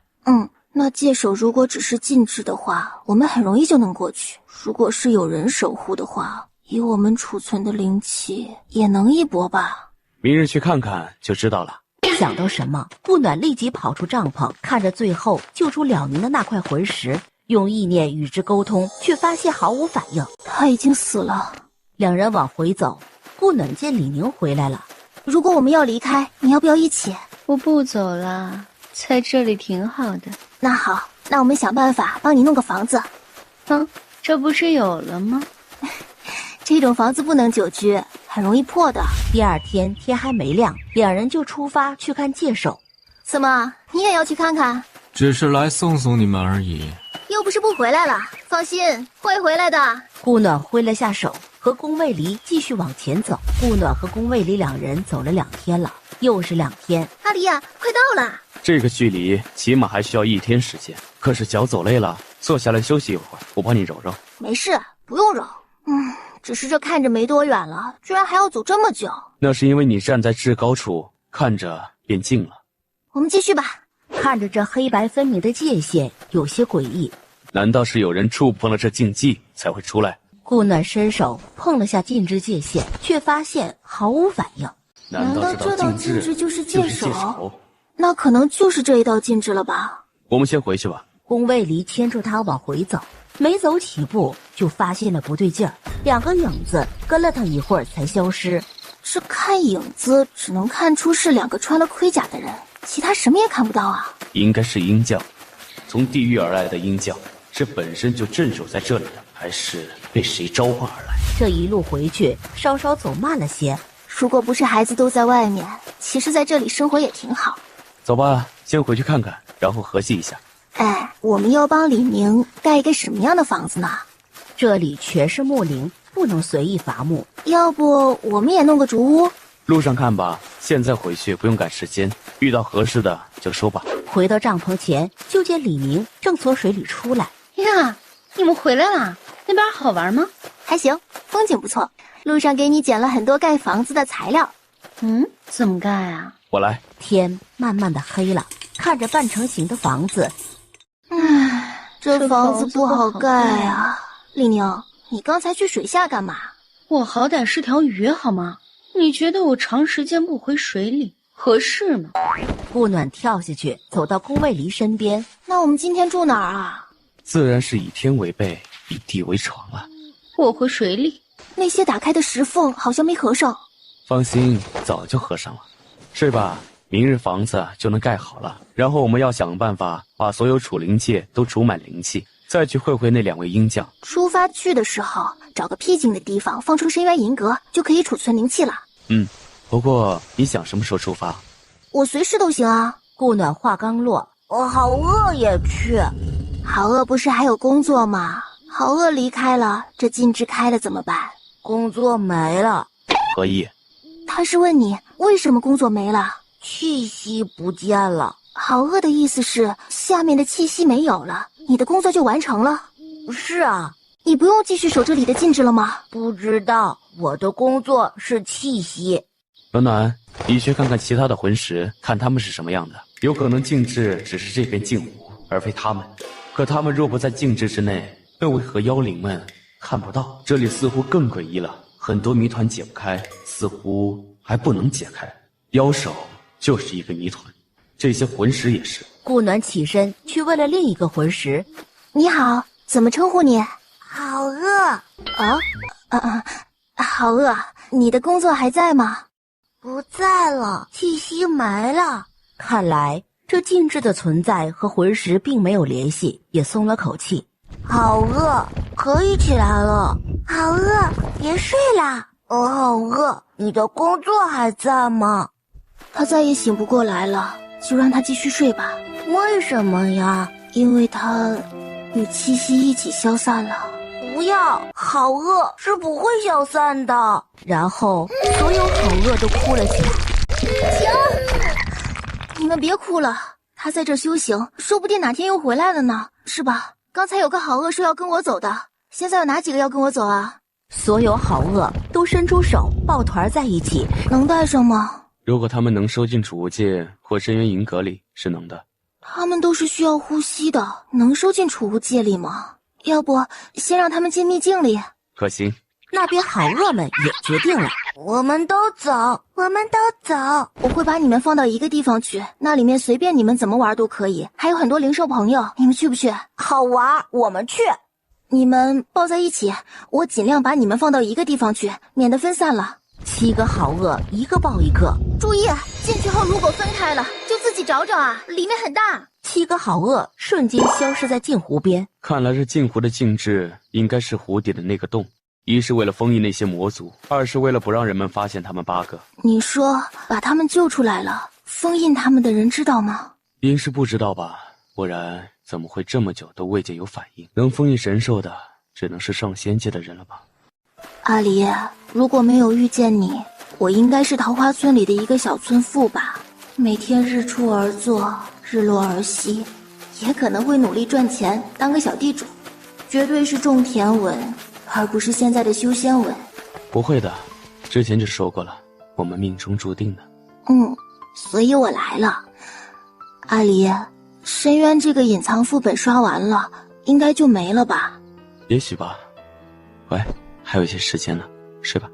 那界首如果只是禁制的话，我们很容易就能过去。如果是有人守护的话，以我们储存的灵气，也能一搏吧？明日去看看就知道了。想到什么，顾暖立即跑出帐篷，看着最后救出了宁的那块魂石，用意念与之沟通，却发现毫无反应。他已经死了。两人往回走，顾暖见李宁回来了。如果我们要离开，你要不要一起？我不走了，在这里挺好的。那好，那我们想办法帮你弄个房子。这不是有了吗？这种房子不能久居，很容易破的。第二天天还没亮，两人就出发去看界首。怎么，你也要去看看？只是来送送你们而已。又不是不回来了，放心，会回来的。顾暖挥了下手，和宫卫离继续往前走。顾暖和宫卫离两人走了2天了，又是2天。阿离呀，快到了。这个距离起码还需要1天时间，可是脚走累了，坐下来休息一会儿，我帮你揉揉。没事，不用揉。只是这看着没多远了，居然还要走这么久。那是因为你站在至高处，看着便近了。我们继续吧。看着这黑白分明的界限，有些诡异。难道是有人触碰了这禁忌才会出来？顾暖伸手碰了下禁制界限，却发现毫无反应。难道这道禁制就是界首？那可能就是这一道禁制了吧。我们先回去吧。宫卫离牵住他往回走，没走几步就发现了不对劲儿，2个影子跟了他一会儿才消失。这看影子只能看出是2个穿了盔甲的人，其他什么也看不到啊。应该是鹰将，从地狱而来的鹰将，是本身就镇守在这里的，还是被谁召唤而来？这一路回去稍稍走慢了些。如果不是孩子都在外面，其实在这里生活也挺好。走吧，先回去看看，然后合计一下。我们要帮李宁盖一个什么样的房子呢？这里全是木灵，不能随意伐木。要不我们也弄个竹屋？路上看吧，现在回去不用赶时间，遇到合适的就说吧。回到帐篷前，就见李宁正从水里出来。呀，你们回来啦？那边好玩吗？还行，风景不错。路上给你捡了很多盖房子的材料。怎么盖啊？我来。天慢慢的黑了，看着半成型的房子。这房子不好盖啊。李宁，你刚才去水下干嘛？我好歹是条鱼好吗？你觉得我长时间不回水里合适吗？顾暖跳下去，走到宫卫离身边。那我们今天住哪儿啊？自然是以天为被，以地为床了。我回水里。那些打开的石缝好像没合上。放心，早就合上了。睡吧，明日房子就能盖好了。然后我们要想办法把所有储灵界都储满灵气，再去会会那2位鹰将。出发去的时候，找个僻静的地方放出深渊银阁，就可以储存灵气了。不过你想什么时候出发？我随时都行啊。顾暖话刚落，我好饿也去。好饿不是还有工作吗？好饿离开了，这禁制开了怎么办？工作没了。何意？他是问你为什么工作没了？气息不见了。好饿的意思是下面的气息没有了，你的工作就完成了。是啊。你不用继续守这里的禁制了吗？不知道，我的工作是气息。暖暖，你去看看其他的魂石，看他们是什么样的。有可能禁制只是这片禁湖，而非他们。可他们若不在禁制之内，又为何妖灵们看不到？这里似乎更诡异了，很多谜团解不开，似乎还不能解开。妖首就是一个谜团，这些魂石也是。顾暖起身去问了另一个魂石。你好，怎么称呼你？好饿。好饿。你的工作还在吗？不在了，气息没了。看来这禁制的存在和魂石并没有联系，也松了口气。好饿，可以起来了。好饿，别睡啦。我好饿，你的工作还在吗？他再也醒不过来了，就让他继续睡吧。为什么呀？因为他与气息一起消散了。不要，好饿是不会消散的。然后所有好饿都哭了起来。停！你们别哭了，他在这修行，说不定哪天又回来了呢，是吧？刚才有个好饿说要跟我走的，现在有哪几个要跟我走啊？所有好饿都伸出手抱团在一起。能带上吗？如果他们能收进储物界或深渊银阁里，是能的。他们都是需要呼吸的，能收进储物界里吗？要不先让他们进秘境里？可行，那边好恶们也决定了，我们都走，我们都走。我会把你们放到一个地方去，那里面随便你们怎么玩都可以，还有很多零售朋友，你们去不去？好玩，我们去。你们抱在一起，我尽量把你们放到一个地方去，免得分散了。 7个好恶一个抱一个，注意进去后如果分开了，就自己找找啊，里面很大。7个好恶瞬间消失在镜湖边。看来这镜湖的静置应该是湖底的那个洞，一是为了封印那些魔族，二是为了不让人们发现他们8个。你说把他们救出来了，封印他们的人知道吗？应是不知道吧，不然怎么会这么久都未见有反应？能封印神兽的，只能是上仙界的人了吧？ 阿离，如果没有遇见你，我应该是桃花村里的一个小村妇吧。每天日出而作，日落而息，也可能会努力赚钱，当个小地主，绝对是种田文，而不是现在的修仙文。不会的，之前就说过了，我们命中注定的。所以我来了。阿离，深渊这个隐藏副本刷完了，应该就没了吧？也许吧。喂。 还有一些时间呢，睡吧。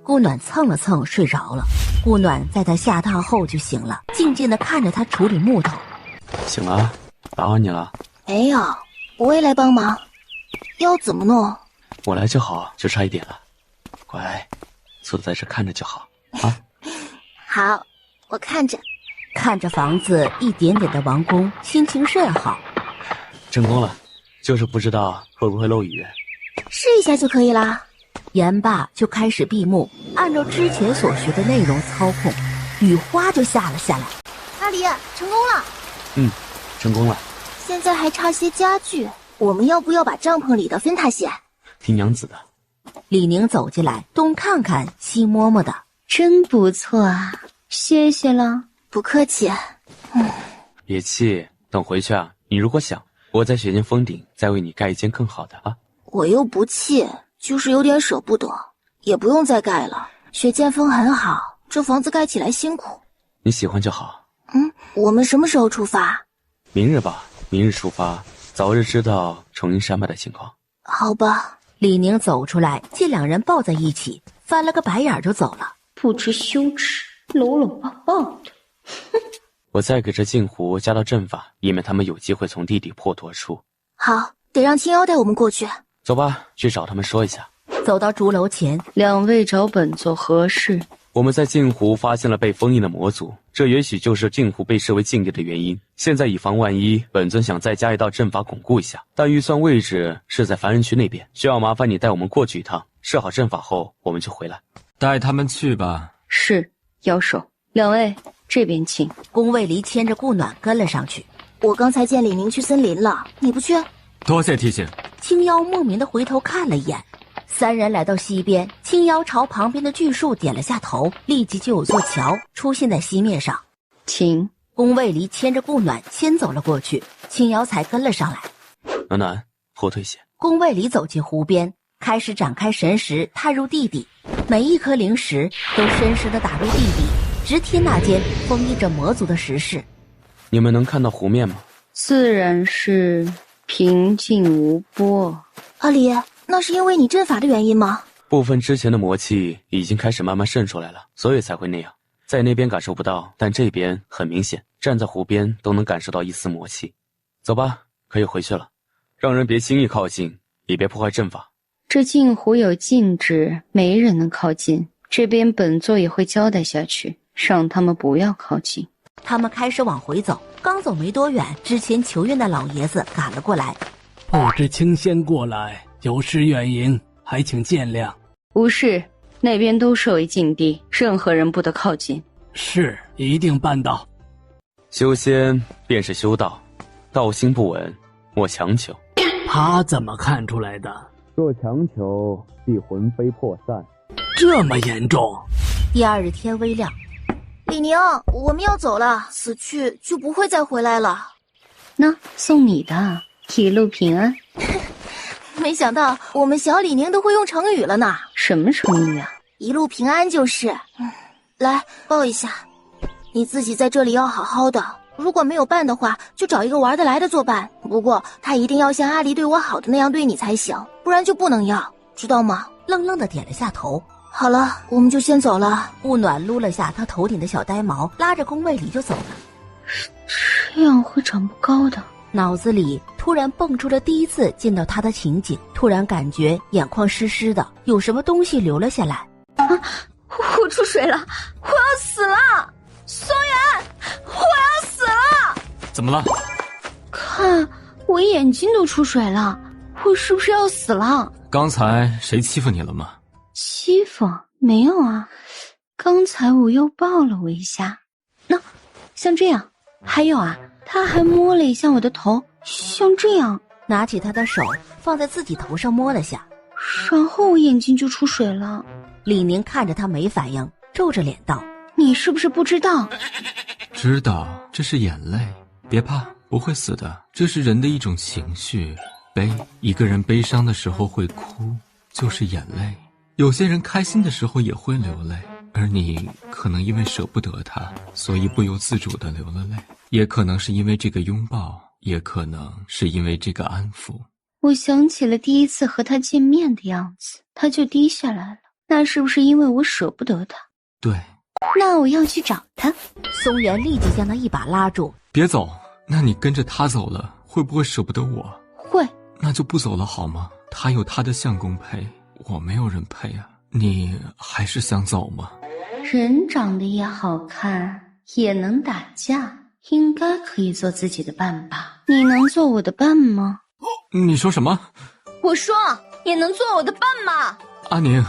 顾暖蹭了蹭睡着了。顾暖在他下榻后就醒了，静静地看着他处理木头。醒了，打扰你了。没有，我也来帮忙。要怎么弄？我来就好，就差一点了。乖，坐在这看着就好啊。好，我看着。看着房子一点点的完工，心情甚好。成功了，就是不知道会不会漏雨。试一下就可以啦。 言罢，就开始闭目，按照之前所学的内容操控，雨花就下了下来。阿离，成功了。成功了。现在还差些家具，我们要不要把帐篷里的分他些？听娘子的。李宁走进来，东看看西摸摸的，真不错啊，谢谢了。不客气。别气，等回去啊，你如果想，我在雪间峰顶再为你盖一间更好的啊。我又不气。 就是有点舍不得，也不用再盖了。雪剑锋很好，这房子盖起来辛苦。你喜欢就好。我们什么时候出发？明日吧，明日出发，早日知道重阴山脉的情况。好吧。李宁走出来，见两人抱在一起，翻了个白眼就走了。不知羞耻，搂搂抱抱的。我再给这镜湖加到阵法，以免他们有机会从地底破土而出。好，得让青妖带我们过去。 走吧，去找他们说一下。走到竹楼前，2位找本座何事？我们在镜湖发现了被封印的魔族，这也许就是镜湖被视为禁地的原因。现在以防万一，本尊想再加一道阵法巩固一下，但预算位置是在凡人区那边，需要麻烦你带我们过去一趟。设好阵法后，我们就回来。带他们去吧。是，妖手，2位这边请。宫卫离牵着顾暖跟了上去。我刚才见李宁去森林了，你不去？ 多谢提醒。青妖莫名的回头看了一眼，3人来到西边，青妖朝旁边的巨树点了下头，立即就有座桥出现在西面上。请。宫卫离牵着顾暖先走了过去，青妖才跟了上来。暖暖，后退些。宫卫离走进湖边，开始展开神识，探入地底，每一颗灵石都深深的打入地底，直贴那间封印着魔族的石室。你们能看到湖面吗？自然是。 平静无波。阿离，那是因为你阵法的原因吗？部分之前的魔气已经开始慢慢渗出来了，所以才会那样。在那边感受不到，但这边很明显，站在湖边都能感受到一丝魔气。走吧，可以回去了。让人别轻易靠近，也别破坏阵法。这镜湖有禁制，没人能靠近。这边本座也会交代下去，让他们不要靠近。他们开始往回走。 刚走没多远，之前求愿的老爷子赶了过来。不知青仙过来，有失远迎，还请见谅。无事，那边都设为禁地，任何人不得靠近。是，一定办到。修仙便是修道，道心不稳，莫强求。他怎么看出来的？若强求，必魂飞魄散。这么严重？第2日天微亮。 李宁，我们要走了，死去就不会再回来了。那送你的，一路平安。没想到我们小李宁都会用成语了呢。什么成语啊？一路平安就是。来抱一下。你自己在这里要好好的，如果没有伴的话，就找一个玩得来的作伴。不过他一定要像阿离对我好的那样对你才行，不然就不能要，知道吗？愣愣的点了下头。好了，我们就先走了。顾暖撸了下他头顶的小呆毛，拉着宫卫离就走了。这样会长不高的。脑子里突然蹦出了第一次见到他的情景，突然感觉眼眶湿湿的，有什么东西流了下来。我出水了，我要死了！松原，我要死了！怎么了？看，我眼睛都出水了，我是不是要死了？刚才谁欺负你了吗？欺负？没有啊，刚才我又抱了我一下。那，像这样。还有啊，他还摸了一下我的头，像这样。拿起他的手放在自己头上摸了下，然后我眼睛就出水了。李宁看着他没反应，皱着脸道：你是不是不知道？知道，这是眼泪，别怕，不会死的，这是人的一种情绪。悲，一个人悲伤的时候会哭，就是眼泪。有些人开心的时候也会流泪，而你可能因为舍不得他，所以不由自主地流了泪，也可能是因为这个拥抱，也可能是因为这个安抚。我想起了第一次和他见面的样子，他就低下来了，那是不是因为我舍不得他？对，那我要去找他。松原立即将他一把拉住，别走，那你跟着他走了，会不会舍不得我？会。那就不走了好吗？他有他的相公陪，我没有人陪啊。你还是想走吗？人长得也好看，也能打架，应该可以做自己的伴吧？你能做我的伴吗？你说什么？我说你能做我的伴吗？阿宁，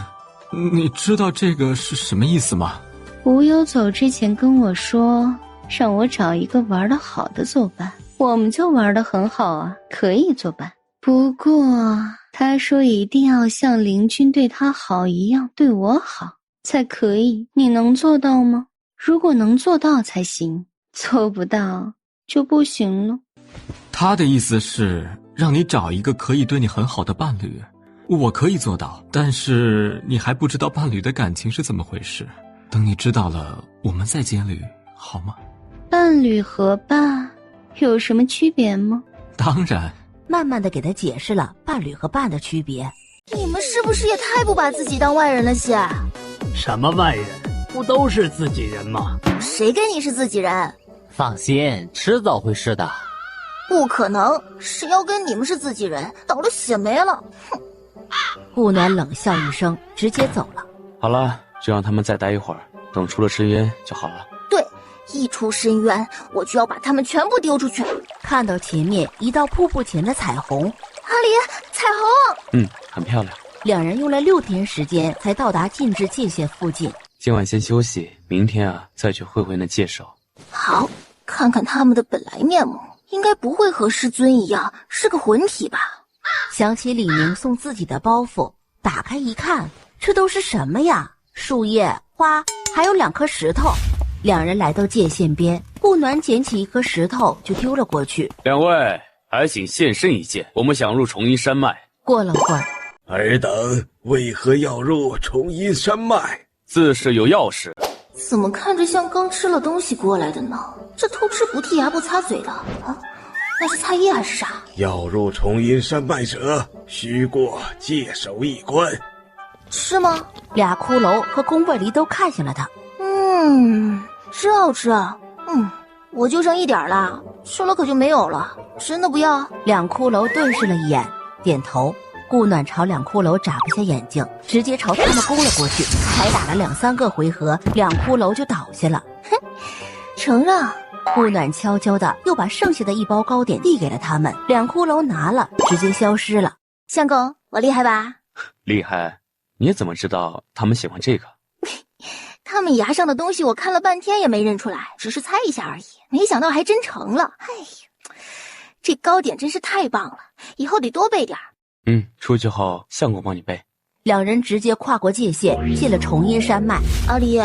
你知道这个是什么意思吗？无忧走之前跟我说，让我找一个玩得好的作伴，我们就玩得很好啊，可以作伴。不过他说一定要像林君对他好一样对我好才可以，你能做到吗？如果能做到才行，做不到就不行了。他的意思是让你找一个可以对你很好的伴侣，我可以做到，但是你还不知道伴侣的感情是怎么回事，等你知道了我们再接侣好吗？伴侣和伴有什么区别吗？当然，慢慢的给他解释了伴侣和伴的区别。你们是不是也太不把自己当外人了些？什么外人？不都是自己人吗？谁跟你是自己人？放心，迟早会是的。不可能，谁要跟你们是自己人，倒了血霉了。哼！顾暖冷笑一声，直接走了。好了，就让他们再待一会儿，等出了深渊就好了。对，一出深渊，我就要把他们全部丢出去。看到前面一道瀑布前的彩虹，阿离，彩虹，很漂亮。两人用了6天时间才到达禁制界限附近。今晚先休息，明天再去会会那界首。好，看看他们的本来面目，应该不会和师尊一样是个魂体吧？想起李宁送自己的包袱，打开一看，这都是什么呀？树叶、花，还有2颗石头。两人来到界限边，顾暖捡起1颗石头就丢了过去。两位，还请现身一见，我们想入重阴山脉。过了会儿，尔等为何要入重阴山脉？自是有要事。怎么看着像刚吃了东西过来的呢？这偷吃不剔牙不擦嘴的啊？那是菜叶还是啥？要入重阴山脉者，须过界首一关。吃吗？2骷髅和宫卫离都看向了他。吃好吃。我就剩1点了，吃了可就没有了。真的不要？2骷髅对视了一眼，点头。顾暖朝2骷髅眨巴下眼睛，直接朝他们攻了过去。才打了2-3个回合，2骷髅就倒下了。哼，承让。顾暖悄悄的又把剩下的1包糕点递给了他们，2骷髅拿了，直接消失了。相公，我厉害吧？厉害。你怎么知道他们喜欢这个？他们牙上的东西我看了半天也没认出来，只是猜一下而已，没想到还真成了。哎呀，这糕点真是太棒了，以后得多备点儿。出去后相公帮你备。两人直接跨过界限，进了重阴山脉。阿离，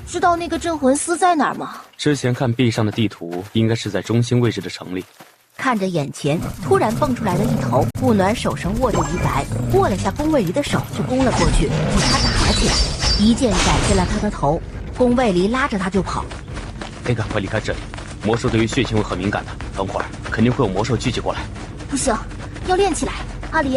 知道那个镇魂司在哪儿吗？之前看壁上的地图，应该是在中心位置的城里。看着眼前突然蹦出来的一头，顾暖手上握着鱼白，握了下宫卫离的手就攻了过去，与他打了起来，一剑斩下了他的头。宫卫离拉着他就跑。得赶快离开这里，魔兽对于血腥味很敏感的，等会儿肯定会有魔兽聚集过来。不行，要练起来。阿离，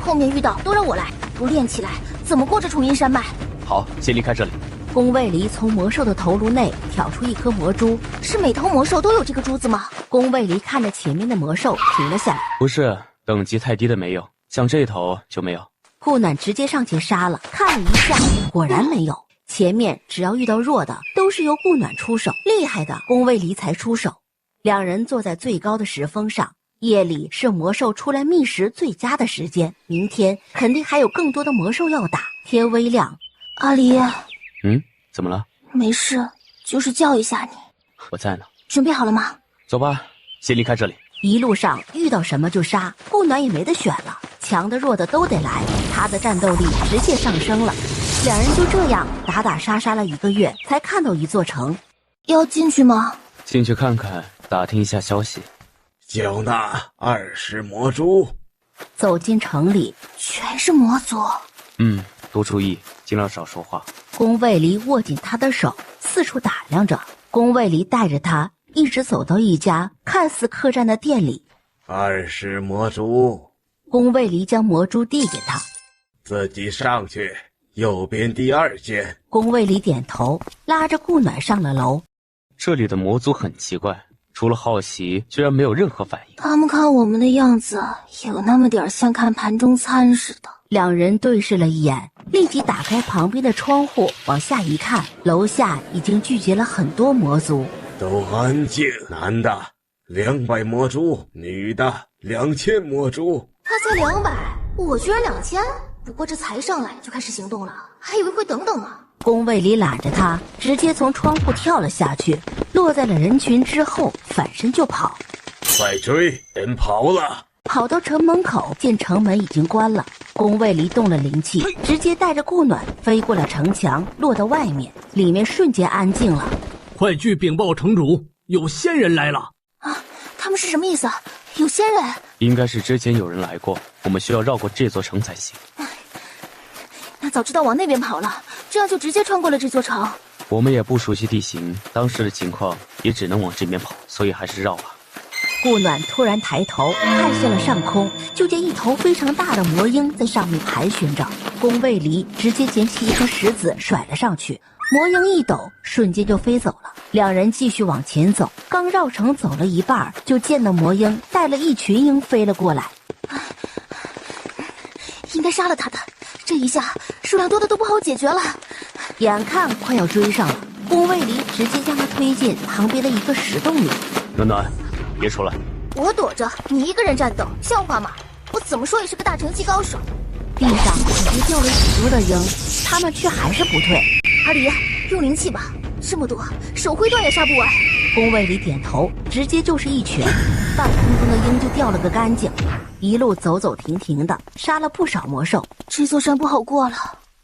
后面遇到都让我来，不练起来怎怎么过这重阴山脉？好，先离开这里。宫卫离从魔兽的头颅内挑出一颗魔珠，是每头魔兽都有这个珠子吗？宫卫离看着前面的魔兽停了下来。不是，等级太低的没有，像这头就没有。顾暖直接上前杀了，看了一下，果然没有。前面只要遇到弱的，都是由顾暖出手，厉害的宫卫离才出手。两人坐在最高的石峰上，夜里是魔兽出来觅食最佳的时间，明天肯定还有更多的魔兽要打。天微亮，阿离，怎么了？没事，就是叫一下你。我在呢。准备好了吗？走吧，先离开这里。一路上遇到什么就杀，顾暖也没得选了，强的弱的都得来，他的战斗力直线上升了。两人就这样打打杀杀了1个月，才看到一座城。要进去吗？进去看看，打听一下消息。缴纳20魔珠。走进城里，全是魔族。多注意，尽量少说话。宫卫离握紧他的手，四处打量着。宫卫离带着他一直走到一家看似客栈的店里。20魔珠。宫卫离将魔珠递给他，自己上去，右边第2间。宫卫离点头，拉着顾暖上了楼。这里的魔族很奇怪，除了好奇，居然没有任何反应。他们看我们的样子，有那么点像看盘中餐似的。两人对视了一眼，立即打开旁边的窗户，往下一看，楼下已经聚集了很多魔族。都安静，男的200魔珠，女的2000魔珠。他才200，我居然2000。不过这才上来就开始行动了，还以为会等等呢。宫卫离揽着他，直接从窗户跳了下去，落在了人群之后，反身就跑。快追，人跑了！跑到城门口，见城门已经关了。宫卫离动了灵气，直接带着顾暖飞过了城墙，落到外面，里面瞬间安静了。快去禀报城主，有仙人来了！啊，他们是什么意思？有仙人？应该是之前有人来过，我们需要绕过这座城才行。那早知道往那边跑了，这样就直接穿过了这座城。我们也不熟悉地形，当时的情况也只能往这边跑，所以还是绕吧。顾暖突然抬头看向了上空，就见一头非常大的魔鹰在上面盘旋着。宫卫离直接捡起一颗石子甩了上去，魔鹰一抖，瞬间就飞走了。两人继续往前走，刚绕城走了一半，就见到魔鹰带了一群鹰飞了过来。应该杀了他的，这一下数量多的都不好解决了。眼看快要追上了，宫卫离直接将他推进旁边的一个石洞里。暖暖，别出来！我躲着，你一个人战斗，像话吗？我怎么说也是个大成绩高手。地上已经掉了许多的鹰，他们却还是不退。阿离，用灵气吧，这么多，手挥断也杀不完。宫卫离点头，直接就是一拳，半空中的鹰就掉了个干净。一路走走停停的，杀了不少魔兽。这座山不好过了。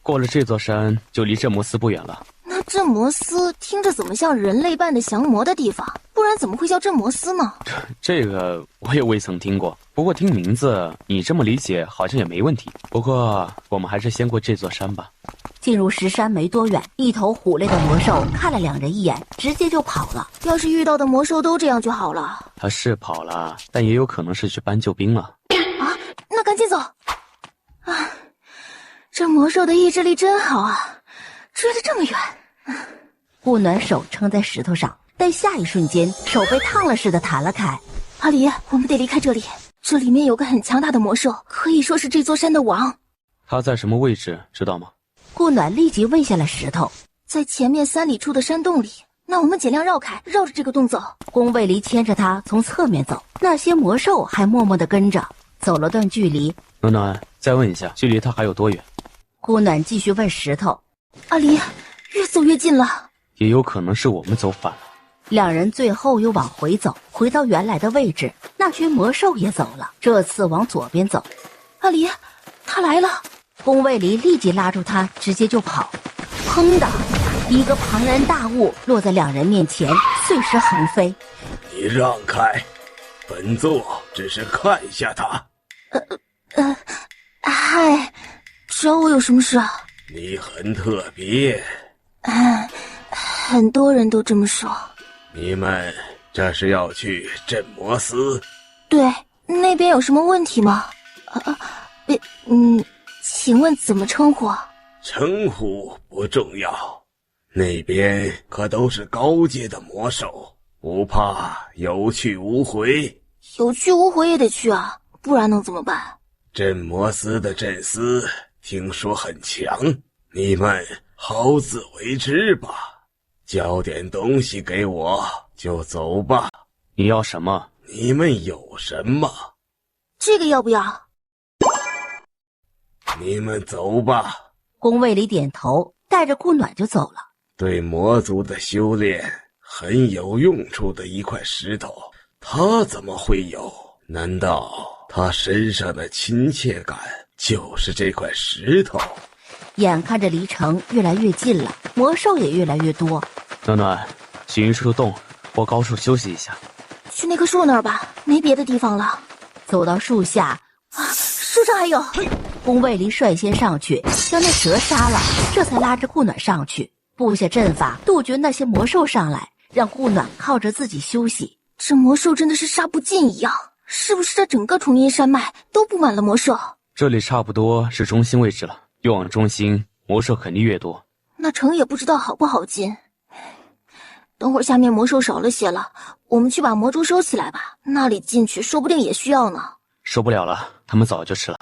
过了这座山，就离镇魔司不远了。那镇魔司听着怎么像人类扮的降魔的地方？不然怎么会叫镇魔司呢？这个我也未曾听过，不过听名字，你这么理解好像也没问题。不过我们还是先过这座山吧。进入石山没多远，一头虎类的魔兽看了两人一眼，直接就跑了。要是遇到的魔兽都这样就好了。他是跑了，但也有可能是去搬救兵了。啊，那赶紧走！啊，这魔兽的意志力真好啊，追得这么远。顾暖手撑在石头上，但下一瞬间手被烫了似的弹了开。阿离，我们得离开这里，这里面有个很强大的魔兽，可以说是这座山的王。他在什么位置，知道吗？顾暖立即问下了石头。在前面3里处的山洞里。那我们尽量绕开，绕着这个洞走。宫卫离牵着他从侧面走，那些魔兽还默默地跟着。走了段距离，暖暖，再问一下，距离他还有多远？顾暖继续问石头。阿离，越走越近了。也有可能是我们走反了。两人最后又往回走，回到原来的位置。那群魔兽也走了，这次往左边走。阿离，他来了！宫卫离立即拉住他，直接就跑。砰的，一个庞然大物落在两人面前，碎石横飞。你让开，本座只是看一下他。嗨，找我有什么事啊？你很特别。很多人都这么说。你们这是要去镇魔司？对，那边有什么问题吗？请问怎么称呼？称呼不重要，那边可都是高阶的魔兽，不怕有去无回。有去无回也得去啊，不然能怎么办？镇魔司的镇司听说很强，你们好自为之吧。交点东西给我就走吧。你要什么？你们有什么？这个要不要？你们走吧。宫卫里点头，带着顾暖就走了。对魔族的修炼很有用处的一块石头，他怎么会有？难道他身上的亲切感就是这块石头？眼看着离城越来越近了，魔兽也越来越多。暖暖，去云树洞或高处休息一下。去那棵树那儿吧，没别的地方了。走到树下，树上还有。宫卫离率先上去，将那蛇杀了，这才拉着顾暖上去，布下阵法，杜绝那些魔兽上来，让顾暖靠着自己休息。这魔兽真的是杀不尽一样，是不是这整个重阴山脉都布满了魔兽？这里差不多是中心位置了，越往中心魔兽肯定越多。那城也不知道好不好进。等会儿下面魔兽少了些了，我们去把魔蛛收起来吧，那里进去说不定也需要呢。收不了了，他们早就吃了。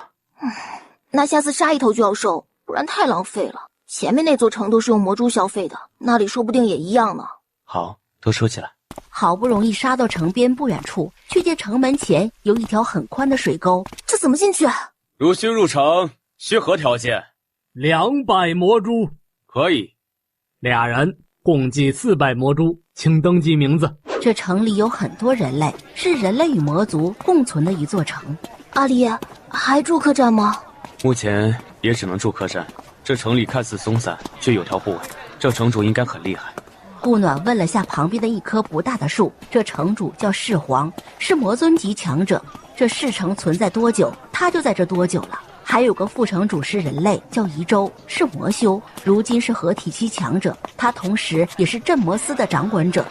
那下次杀一头就要收，不然太浪费了。前面那座城都是用魔蛛消费的，那里说不定也一样呢。好，都收起来。好不容易杀到城边不远处，却见城门前有一条很宽的水沟，这怎么进去啊？如需入城，需何条件？200魔蛛。可以。俩人共计400魔蛛，请登记名字。这城里有很多人类，是人类与魔族共存的一座城。阿离，还住客栈吗？目前也只能住客栈。这城里看似松散，却有条不紊。这城主应该很厉害。顾暖问了下旁边的一棵不大的树，这城主叫世皇，是魔尊级强者。这世城存在多久，他就在这多久了。还有个副城主是人类，叫宜州，是魔修，如今是合体期强者，他同时也是镇魔司的掌管者。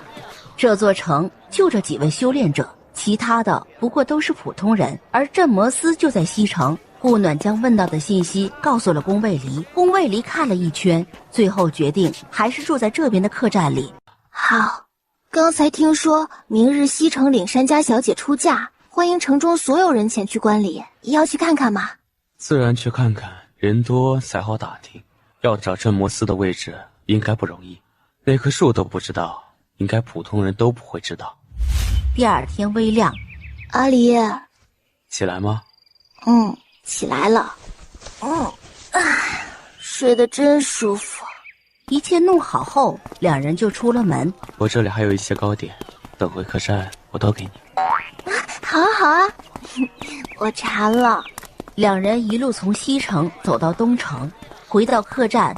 这座城就这几位修炼者，其他的不过都是普通人，而镇魔司就在西城。顾暖将问到的信息告诉了宫卫离，宫卫离看了一圈，最后决定还是住在这边的客栈里。好，刚才听说明日西城岭山家小姐出嫁，欢迎城中所有人前去观礼，要去看看吗？自然去看看，人多才好打听。要找镇魔司的位置应该不容易，那棵树都不知道，应该普通人都不会知道。第二天微亮，阿离，起来吗？起来了。睡得真舒服。一切弄好后，两人就出了门。我这里还有一些糕点，等回客栈我都给你。好啊好啊，我馋了。两人一路从西城走到东城，回到客栈。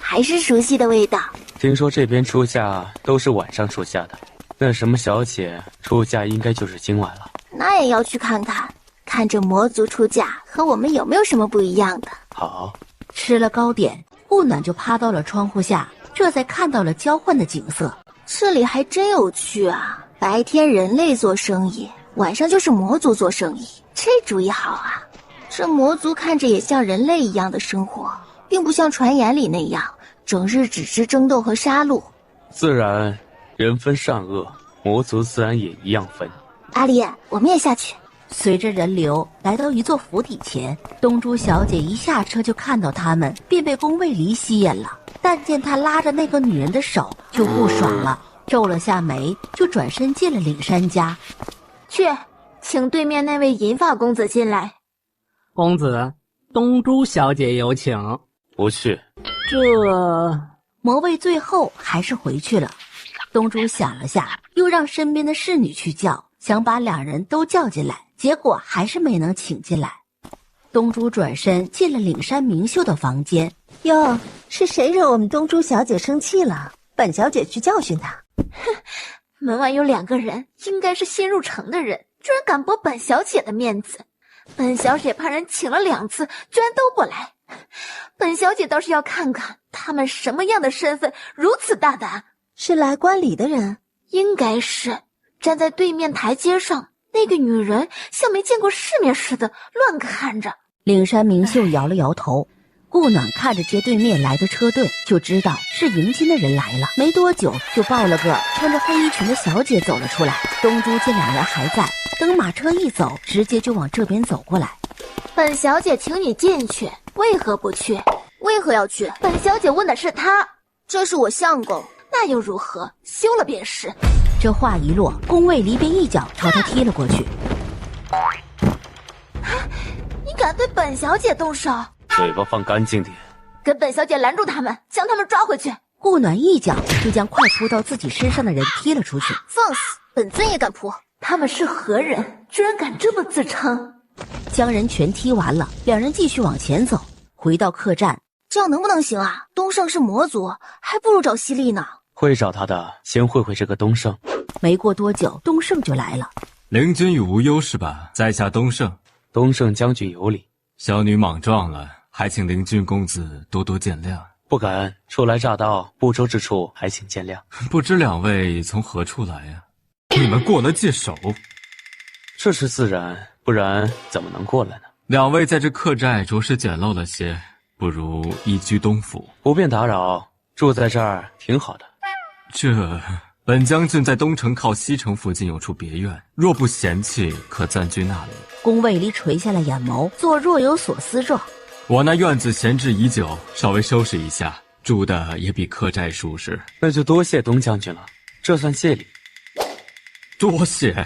还是熟悉的味道。听说这边出嫁都是晚上出嫁的，那什么小姐出嫁应该就是今晚了。那也要去看看，看这魔族出嫁和我们有没有什么不一样的。好，吃了糕点，顾暖就趴到了窗户下，这才看到了交换的景色。这里还真有趣啊！白天人类做生意，晚上就是魔族做生意，这主意好啊！这魔族看着也像人类一样的生活，并不像传言里那样整日只知争斗和杀戮。自然人分善恶，魔族自然也一样分。阿离，我们也下去。随着人流来到一座府邸前，东珠小姐一下车就看到他们，便被宫卫离吸引了。但见他拉着那个女人的手就不爽了，皱了下眉，就转身进了岭山家。去，请对面那位银发公子进来。公子，东珠小姐有请。不去。魔卫最后还是回去了。东珠想了下，又让身边的侍女去叫，想把两人都叫进来，结果还是没能请进来。东珠转身进了岭山明秀的房间。哟，是谁惹我们东珠小姐生气了？本小姐去教训她。门外有2个人，应该是新入城的人，居然敢驳本小姐的面子。本小姐派人请了2次，居然都不来。本小姐倒是要看看他们什么样的身份如此大胆。是来观礼的人？应该是。站在对面台阶上，那个女人像没见过世面似的乱看着。岭山明秀摇了摇头。顾暖看着街对面来的车队，就知道是迎亲的人来了。没多久，就抱了个穿着黑衣裙的小姐走了出来。东珠见两人还在，等马车一走，直接就往这边走过来。本小姐请你进去，为何不去？为何要去？本小姐问的是他。这是我相公，那又如何？休了便是。这话一落，宫卫离便一脚朝他踢了过去。你敢对本小姐动手？嘴巴放干净点，跟本小姐拦住他们，将他们抓回去。顾暖一脚就将快扑到自己身上的人踢了出去。放肆！本尊也敢扑？他们是何人？居然敢这么自称！将人全踢完了，两人继续往前走，回到客栈。这样能不能行啊？东胜是魔族，还不如找犀利呢。会找他的，先会会这个东胜。没过多久，东胜就来了。灵君与无忧是吧？在下东胜。东胜将军有礼。小女莽撞了，还请灵君公子多多见谅。不敢，初来乍到，不周之处，还请见谅。不知两位从何处来呀？你们过了界首？这是自然，不然怎么能过来呢？两位在这客栈着实简陋了些，不如一居东府。不便打扰，住在这儿挺好的。本将军在东城靠西城附近有处别院，若不嫌弃，可暂居那里。宫卫离垂下了眼眸，做若有所思状。我那院子闲置已久，稍微收拾一下，住的也比客栈舒适。那就多谢东将军了，这算谢礼。多谢，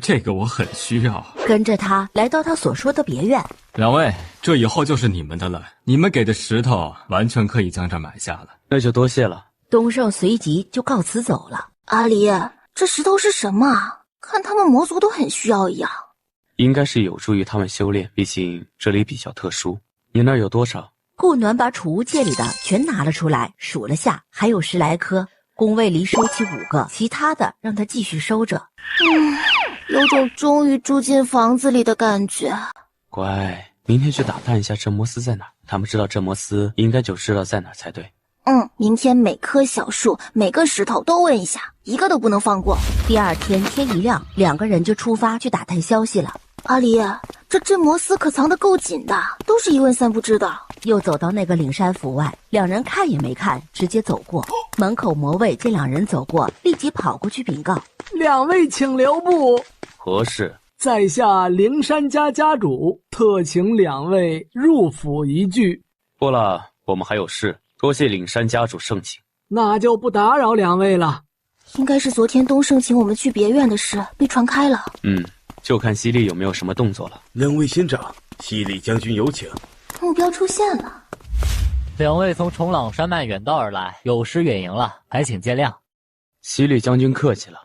这个我很需要。跟着他来到他所说的别院。两位，这以后就是你们的了，你们给的石头完全可以将这买下了。那就多谢了。东胜随即就告辞走了。阿离，这石头是什么啊？看他们魔族都很需要一样。应该是有助于他们修炼，毕竟这里比较特殊。你那儿有多少？顾暖把储物戒里的全拿了出来，数了下，还有10来颗。宫卫离收起5个，其他的让他继续收着。有种终于住进房子里的感觉。乖，明天去打探一下镇魔司在哪儿。他们知道镇魔司，应该就知道在哪儿才对。明天每棵小树、每个石头都问一下，一个都不能放过。第二天天一亮，两个人就出发去打探消息了。阿离，这镇魔司可藏得够紧的，都是一问三不知的。又走到那个岭山府外，两人看也没看，直接走过。门口魔卫见两人走过，立即跑过去禀告：两位请留步。何事？在下灵山家家主，特请两位入府一聚。不了，我们还有事。多谢岭山家主盛情，那就不打扰两位了。应该是昨天东胜请我们去别院的事被传开了。就看犀利有没有什么动作了。两位仙长，犀利将军有请。目标出现了。两位从重朗山脉远道而来，有失远迎了，还请见谅。犀利将军客气了。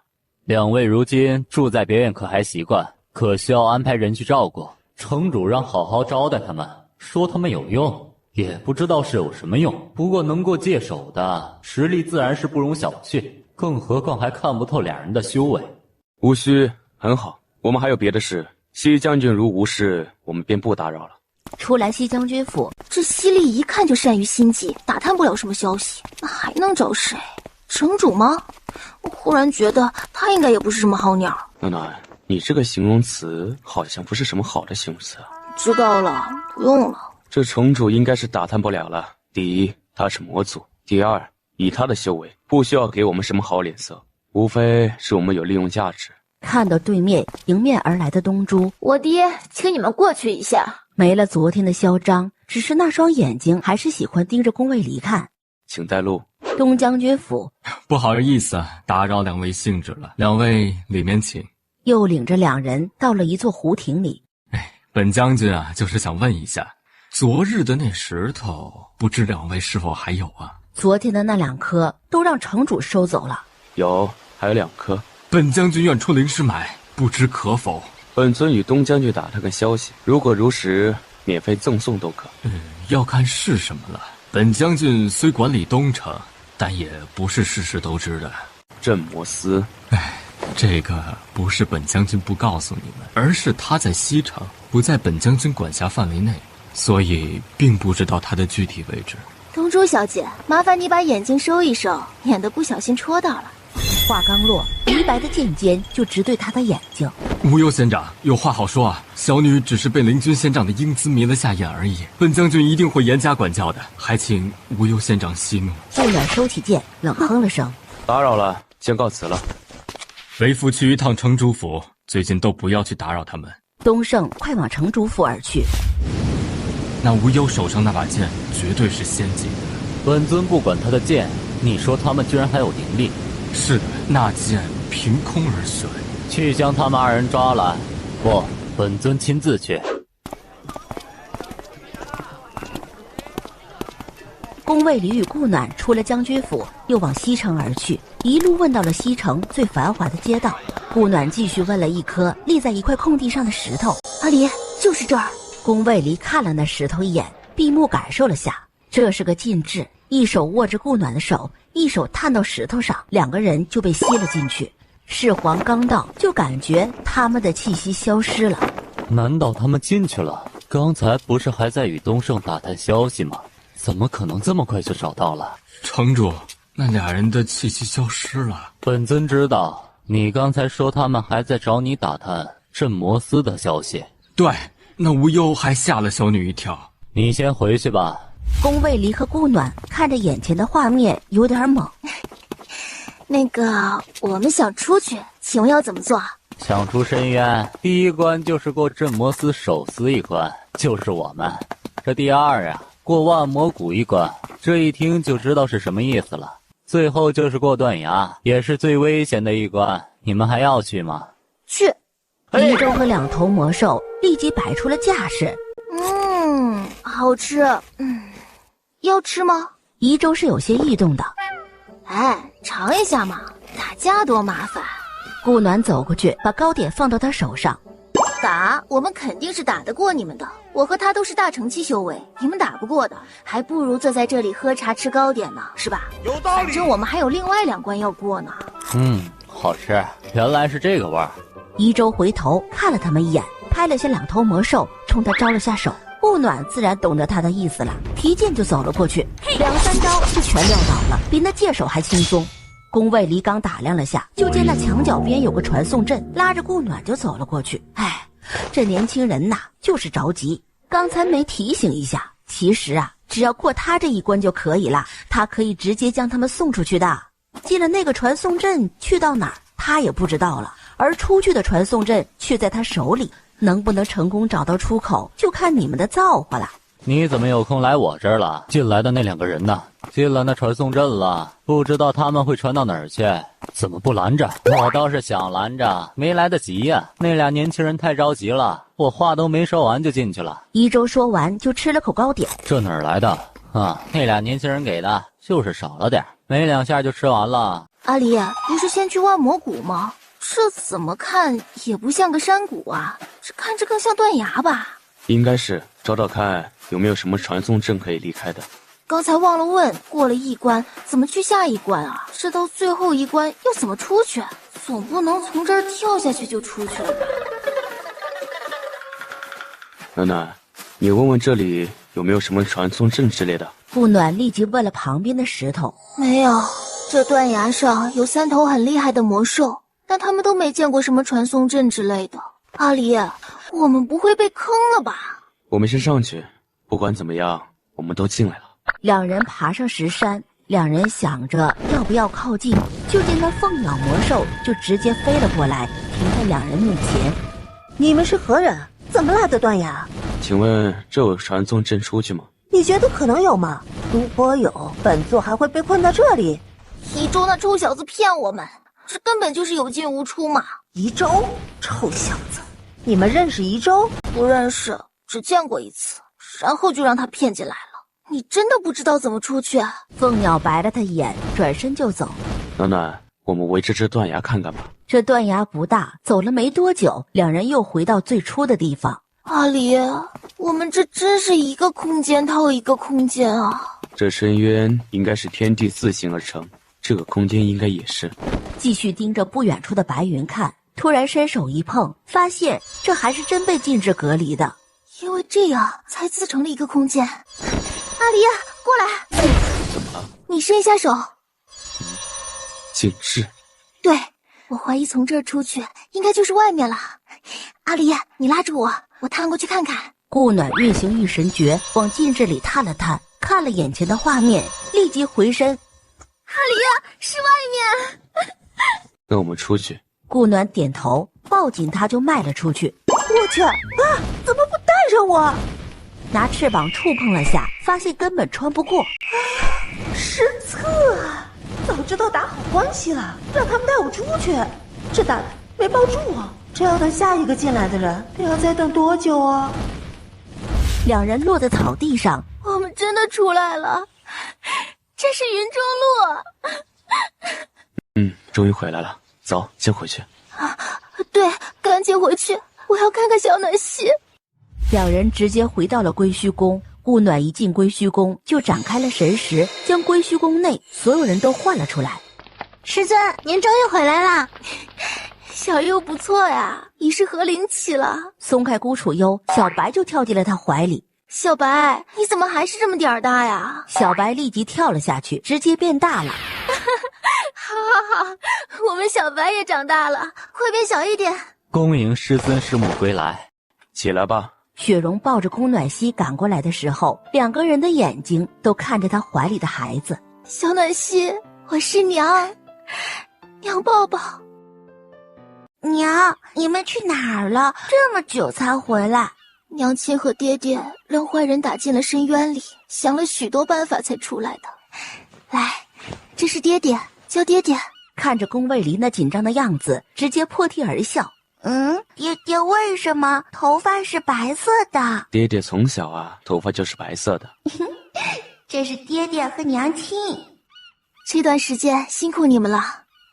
两位如今住在别院可还习惯？可需要安排人去照顾？城主让好好招待他们，说他们有用。也不知道是有什么用，不过能过界首的实力自然是不容小觑，更何况还看不透两人的修为。无需，很好，我们还有别的事。西将军如无事，我们便不打扰了。出来西将军府，这犀利一看就善于心计，打探不了什么消息，那还能找谁？城主吗？我忽然觉得他应该也不是什么好鸟。暖暖，你这个形容词好像不是什么好的形容词啊。知道了，不用了。这城主应该是打探不了了。第一，他是魔族；第二，以他的修为，不需要给我们什么好脸色，无非是我们有利用价值。看到对面迎面而来的东珠，我爹请你们过去一下。没了昨天的嚣张，只是那双眼睛还是喜欢盯着宫卫离看。请带路。东将军府。不好意思，打扰两位兴致了，两位里面请。又领着两人到了一座湖亭里。本将军啊，就是想问一下，昨日的那石头，不知两位是否还有啊？昨天的那2颗都让城主收走了。有，还有2颗。本将军愿出灵石买，不知可否？本尊与东将军打探个消息，如果如实，免费赠送都可。要看是什么了。本将军虽管理东城，但也不是事事都知的。镇魔司，这个不是本将军不告诉你们，而是他在西城，不在本将军管辖范围内，所以并不知道他的具体位置。东珠小姐，麻烦你把眼睛收一收，免得不小心戳到了。话刚落，黎白的剑尖就直对他的眼睛。无忧仙长，有话好说啊！小女只是被灵君仙长的英姿迷了下眼而已，本将军一定会严加管教的，还请无忧仙长息怒。顾暖收起剑，冷哼了声：“打扰了，先告辞了。”为父去一趟城主府，最近都不要去打扰他们。东胜快往城主府而去。那无忧手上那把剑绝对是仙级的。本尊不管他的剑，你说他们居然还有灵力？是的，那剑凭空而生。去将他们2人抓来。不，本尊亲自去。宫卫里与顾暖出了将军府，又往西城而去，一路问到了西城最繁华的街道。顾暖继续问了一颗立在一块空地上的石头：“阿离，就是这儿。”宫卫里看了那石头一眼，闭目感受了下，这是个禁制，一手握着顾暖的手，一手探到石头上，2个人就被吸了进去。世皇刚到，就感觉他们的气息消失了。难道他们进去了？刚才不是还在与东胜打探消息吗？怎么可能这么快就找到了？城主，那2人的气息消失了。本尊知道，你刚才说他们还在找你打探镇摩斯的消息。对，那无忧还吓了小女一跳。你先回去吧。宫卫离和顾暖看着眼前的画面，有点懵。那个，我们想出去，请问要怎么做？想出深渊，第1关就是过镇摩斯手撕一关，就是我们。这第2啊，过万魔谷一关，这一听就知道是什么意思了。最后就是过断崖，也是最危险的一关。你们还要去吗？去。一周和2头魔兽立即摆出了架势。好吃。要吃吗？一周是有些异动的。哎，尝一下嘛，打架多麻烦。顾暖走过去，把糕点放到他手上。打，我们肯定是打得过你们的。我和他都是大成期修为，你们打不过的，还不如坐在这里喝茶吃糕点呢，是吧？有道理。反正我们还有另外2关要过呢。好吃，原来是这个味儿。一周回头看了他们一眼，拍了下2头魔兽，冲他招了下手。顾暖自然懂得他的意思了，提剑就走了过去，2、3招就全撂倒了，比那界手还轻松。宫卫离刚打量了下，就见那墙角边有个传送阵，拉着顾暖就走了过去。这年轻人呐，就是着急，刚才没提醒一下。其实啊，只要过他这一关就可以了，他可以直接将他们送出去的。进了那个传送阵，去到哪儿他也不知道了，而出去的传送阵却在他手里。能不能成功找到出口，就看你们的造化了。你怎么有空来我这儿了？进来的那2个人呢？进了那传送阵了，不知道他们会传到哪儿去？怎么不拦着？我倒是想拦着，没来得及呀。那2年轻人太着急了，我话都没说完就进去了。一周说完就吃了口糕点。这哪儿来的？那2年轻人给的，就是少了点，没2下就吃完了。阿离，不是先去万魔谷吗？这怎么看也不像个山谷啊，这看着更像断崖吧？应该是，找找看有没有什么传送阵可以离开的。刚才忘了问，过了1关怎么去下一关啊？这到最后1关要怎么出去？总不能从这儿跳下去就出去了吧？暖暖，你问问这里有没有什么传送阵之类的。顾暖立即问了旁边的石头。没有，这断崖上有3头很厉害的魔兽，但他们都没见过什么传送阵之类的。阿离，我们不会被坑了吧？我们先上去，不管怎么样，我们都进来了。 2人爬上石山，2人想着要不要靠近，就见那凤鸟魔兽就直接飞了过来，停在2人面前。你们是何人？怎么来的断崖？请问这有传送阵出去吗？你觉得可能有吗？如果有，本座还会被困在这里？一周那臭小子骗我们，这根本就是有进无出嘛！一周，臭小子，你们认识一周？不认识，只见过1次，然后就让他骗进来了。 你真的不知道怎么出去啊？凤鸟白了他一眼，转身就走。暖暖，我们围着这断崖看看吧。这断崖不大，走了没多久，2人又回到最初的地方。阿离，我们这真是一个空间套一个空间啊！这深渊应该是天地自行而成，这个空间应该也是。继续盯着不远处的白云看，突然伸手一碰，发现这还是真被禁制隔离的。 因为这样才自成了一个空间。阿离，过来！怎么了？你伸一下手。禁制，我怀疑从这儿出去应该就是外面了。阿离，你拉住我，我探过去看看。顾暖运行御神诀，往禁制里探了探，看了眼前的画面，立即回身。阿离，是外面。跟我们出去。顾暖点头，抱紧他就迈了出去。我去啊！怎么不带上我？拿翅膀触碰了下，发现根本穿不过。失策啊！早知道打好关系了，让他们带我出去。这大的没抱住我，这要等下一个进来的人，得要再等多久啊？两人落在草地上，我们真的出来了，这是云中路。终于回来了，走，先回去。对，赶紧回去，我要看看小暖溪。两人直接回到了归墟宫。顾暖一进归墟宫就展开了神识，将归墟宫内所有人都唤了出来。师尊，您终于回来了。小优不错呀，已是和灵期了。松开孤楚幽，小白就跳进了他怀里。小白，你怎么还是这么点儿大呀？小白立即跳了下去，直接变大了。好，我们小白也长大了，会变小一点。恭迎师尊师母归来，起来吧。雪蓉抱着宫暖溪赶过来的时候，两个人的眼睛都看着他怀里的孩子。小暖溪，我是娘，娘抱抱。娘，你们去哪儿了？这么久才回来？娘亲和爹爹让坏人打进了深渊里，想了许多办法才出来的。来，这是爹爹，叫爹爹。看着宫卫离那紧张的样子，直接破涕而笑。爹爹为什么头发是白色的？爹爹从小头发就是白色的。这是爹爹和娘亲。这段时间辛苦你们了，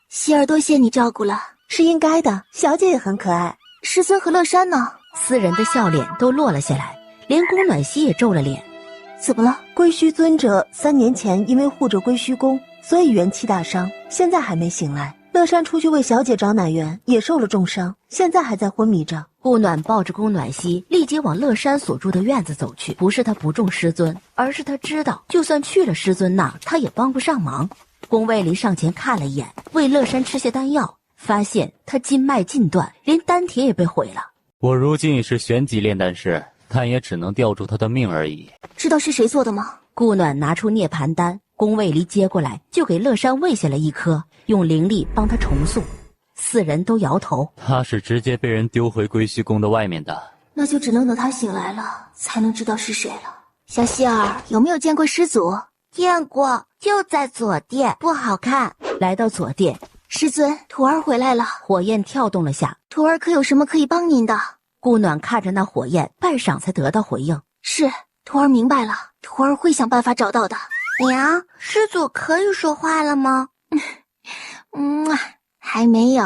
希儿多谢你照顾了。是应该的，小姐也很可爱。师尊和乐山呢？四人的笑脸都落了下来，连宫暖溪也皱了脸。怎么了？归墟尊者3年前因为护着归墟宫，所以元气大伤，现在还没醒来。乐山出去为小姐找奶源，也受了重伤，现在还在昏迷着。顾暖抱着宫暖溪，立即往乐山所住的院子走去。不是他不重师尊，而是他知道，就算去了师尊那，他也帮不上忙。宫卫离上前看了一眼，为乐山吃些丹药，发现他筋脉尽断，连丹田也被毁了。我如今是玄级炼丹师，但也只能吊住他的命而已。知道是谁做的吗？顾暖拿出涅槃丹，宫卫离接过来，就给乐山喂下了一颗，用灵力帮他重塑。四人都摇头，他是直接被人丢回归墟宫的外面的。那就只能等他醒来了，才能知道是谁了。小希儿，有没有见过师祖？见过，就在左殿，不好看。来到左殿，师尊，徒儿回来了。火焰跳动了下，徒儿可有什么可以帮您的？顾暖看着那火焰，半晌才得到回应。是，徒儿明白了，徒儿会想办法找到的。娘，师祖可以说话了吗？还没有，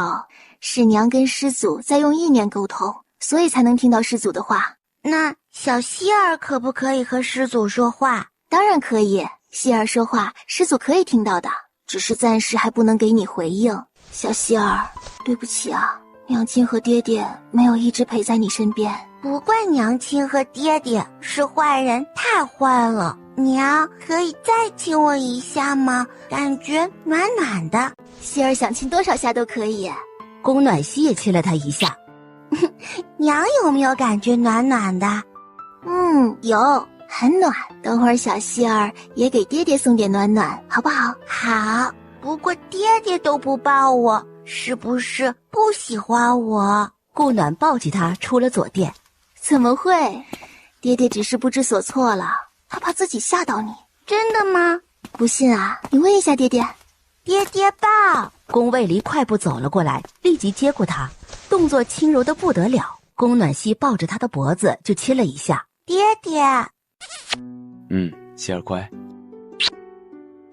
是娘跟师祖在用意念沟通，所以才能听到师祖的话。那小希儿可不可以和师祖说话？当然可以，希儿说话，师祖可以听到的，只是暂时还不能给你回应。小希儿，对不起啊，娘亲和爹爹没有一直陪在你身边。不怪娘亲和爹爹，是坏人太坏了。娘，可以再亲我一下吗？感觉暖暖的。希儿想亲多少下都可以。宫暖溪也亲了他一下。娘有没有感觉暖暖的？有，很暖。等会儿小希儿也给爹爹送点暖暖，好不好？好。不过爹爹都不抱我，是不是不喜欢我？顾暖抱起他出了左殿。怎么会？爹爹只是不知所措了，他怕自己吓到你。真的吗？不信啊，你问一下爹爹。爹爹抱。宫卫离快步走了过来，立即接过他，动作轻柔的不得了。宫暖溪抱着他的脖子就亲了一下。爹爹。希儿乖。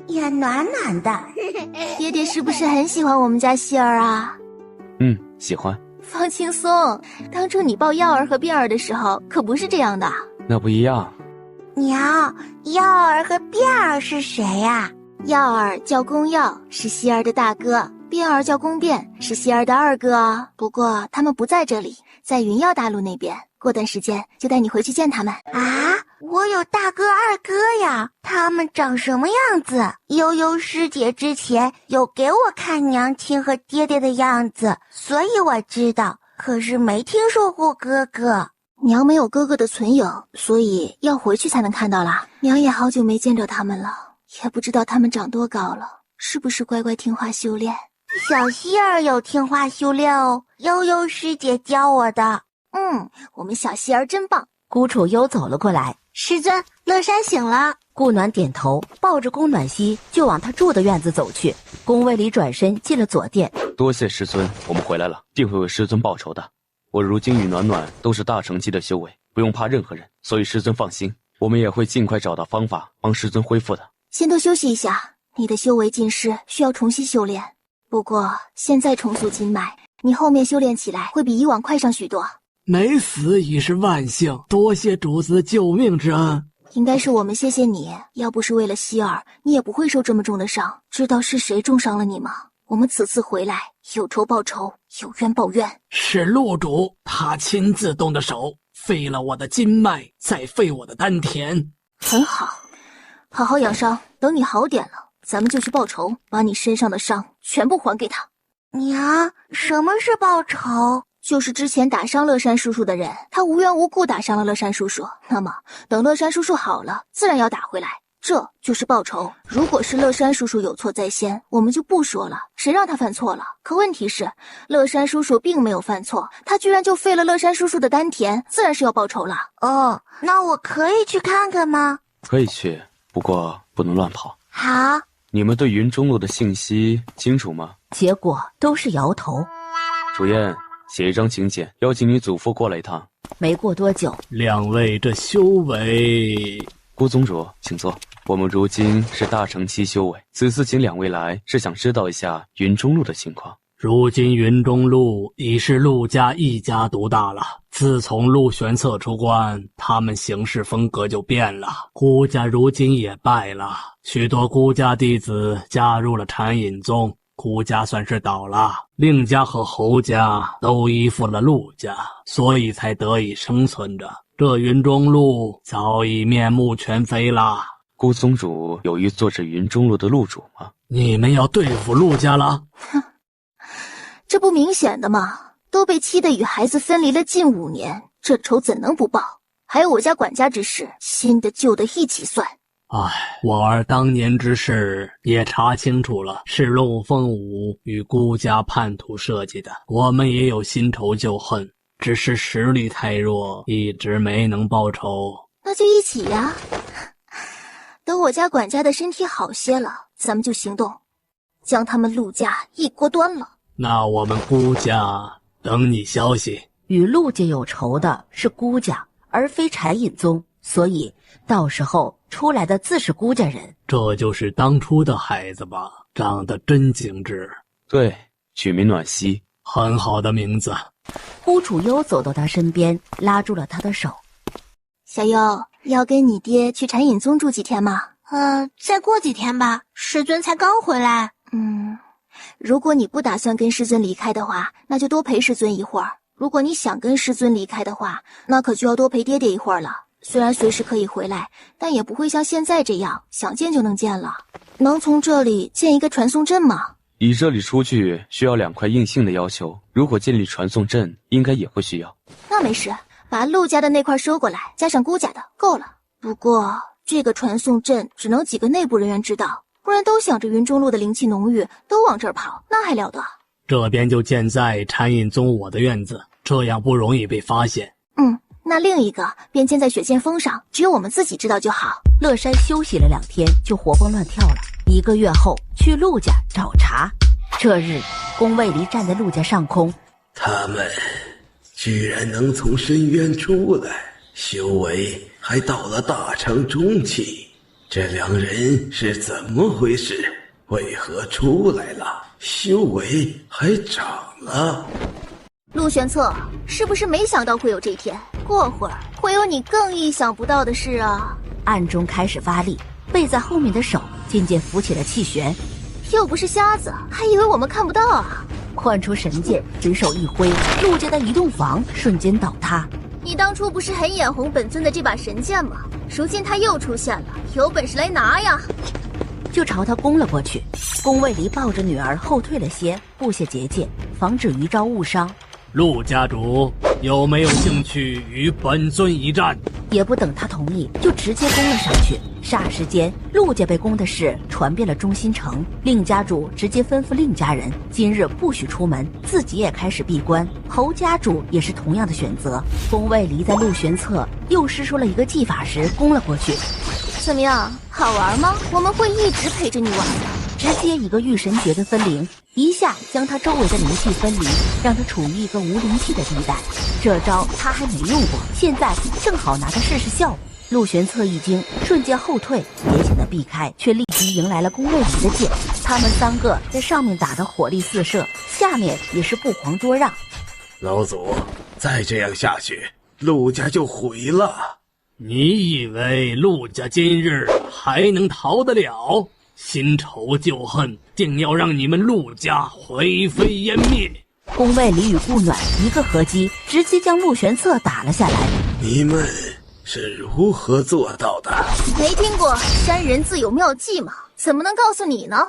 也暖暖的。爹爹是不是很喜欢我们家希儿啊？喜欢。放轻松，当初你抱耀儿和辫儿的时候可不是这样的。那不一样。娘，耀儿和辫儿是谁呀？耀儿叫宫耀，是希儿的大哥；辫儿叫宫辫，是希儿的二哥。不过他们不在这里，在云耀大陆那边。过段时间就带你回去见他们。啊，我有大哥二哥呀，他们长什么样子？悠悠师姐之前有给我看娘亲和爹爹的样子，所以我知道，可是没听说过哥哥。娘没有哥哥的存影，所以要回去才能看到啦。娘也好久没见着他们了，也不知道他们长多高了，是不是乖乖听话修炼。小希儿有听话修炼哦，悠悠师姐教我的。我们小希儿真棒。顾楚幽走了过来，师尊，乐山醒了。顾暖点头，抱着宫暖曦就往他住的院子走去。宫卫里转身进了左殿。多谢师尊，我们回来了，定会为师尊报仇的。我如今与暖暖都是大成期的修为，不用怕任何人，所以师尊放心，我们也会尽快找到方法帮师尊恢复的。先多休息一下，你的修为尽失，需要重新修炼。不过现在重塑经脉，你后面修炼起来会比以往快上许多。没死已是万幸，多谢主子救命之恩。应该是我们谢谢你，要不是为了希儿，你也不会受这么重的伤。知道是谁重伤了你吗？我们此次回来，有仇报仇，有冤报冤。是陆主，他亲自动的手，废了我的经脉，再废我的丹田。很好，好好养伤，等你好点了，咱们就去报仇，把你身上的伤全部还给他。娘，什么是报仇？就是之前打伤乐山叔叔的人，他无缘无故打伤了乐山叔叔，那么等乐山叔叔好了，自然要打回来，这就是报仇。如果是乐山叔叔有错在先，我们就不说了，谁让他犯错了？可问题是，乐山叔叔并没有犯错，他居然就废了乐山叔叔的丹田，自然是要报仇了。哦，那我可以去看看吗？可以去，不过不能乱跑。好。你们对云中路的信息清楚吗？结果都是摇头。主宴，写一张请柬，邀请你祖父过来一趟。没过多久，两位这修为……顾宗主，请坐。我们如今是大成期修为，此次请两位来，是想知道一下云中路的情况。如今云中路已是陆家一家独大了。自从陆玄策出关，他们行事风格就变了。顾家如今也败了，许多顾家弟子加入了禅隐宗，顾家算是倒了。令家和侯家都依附了陆家，所以才得以生存着。这云中路早已面目全非了。顾宗主有意做这云中路的路主吗？你们要对付陆家了？哼，这不明显的吗？都被气得与孩子分离了近5年，这仇怎能不报？还有我家管家之事，新的旧的一起算。我儿当年之事也查清楚了，是陆凤舞与顾家叛徒设计的。我们也有新仇旧恨，只是实力太弱，一直没能报仇。那就一起呀！等我家管家的身体好些了，咱们就行动，将他们陆家一锅端了。那我们顾家等你消息。与陆家有仇的是顾家，而非禅隐宗，所以到时候出来的自是顾家人。这就是当初的孩子吧？长得真精致。对，取名暖曦，很好的名字。顾楚幽走到他身边，拉住了他的手。小幽，要跟你爹去禅隐宗住几天吗？再过几天吧，师尊才刚回来。如果你不打算跟师尊离开的话，那就多陪师尊一会儿。如果你想跟师尊离开的话，那可就要多陪爹爹一会儿了。虽然随时可以回来，但也不会像现在这样想见就能见了。能从这里建一个传送阵吗？以这里出去需要2块硬性的要求，如果建立传送阵，应该也会需要。那没事，把陆家的那块收过来，加上顾家的，够了。不过这个传送阵只能几个内部人员知道，不然都想着云中路的灵气浓郁，都往这儿跑，那还了得？这边就建在禅隐宗我的院子，这样不容易被发现。那另一个便建在雪剑峰上，只有我们自己知道就好。乐山休息了2天，就活蹦乱跳了。1个月后去陆家找茬。这日，宫卫离站在陆家上空，他们居然能从深渊出来，修为还到了大成中期，这2人是怎么回事？为何出来了，修为还长了？陆玄策，是不是没想到会有这一天？过会儿会有你更意想不到的事啊！暗中开始发力，背在后面的手渐渐浮起了气旋。又不是瞎子，还以为我们看不到啊！唤出神剑，随手一挥，陆家的移动房瞬间倒塌。你当初不是很眼红本尊的这把神剑吗？如今他又出现了，有本事来拿呀！就朝他攻了过去。宫卫离抱着女儿后退了些，布下结界，防止余昭误伤。陆家主有没有兴趣与本尊一战？也不等他同意，就直接攻了上去。霎时间，陆家被攻的事传遍了中心城。令家主直接吩咐令家人今日不许出门，自己也开始闭关。侯家主也是同样的选择。宫卫离在陆玄策又施出了一个技法时攻了过去。怎么样，好玩吗？我们会一直陪着你玩的。直接一个御神诀的分灵，一下将他周围的灵气分离，让他处于一个无灵气的地带。这招他还没用过，现在正好拿它试试效果。陆玄策一惊，瞬间后退，也想的避开，却立即迎来了宫卫离的剑。他们3个在上面打得火力四射，下面也是不遑多让。老祖，再这样下去，陆家就毁了。你以为陆家今日还能逃得了？新仇旧恨，定要让你们陆家灰飞烟灭！宫卫离与顾暖一个合击，直接将陆玄策打了下来。你们是如何做到的？没听过山人自有妙计吗？怎么能告诉你呢？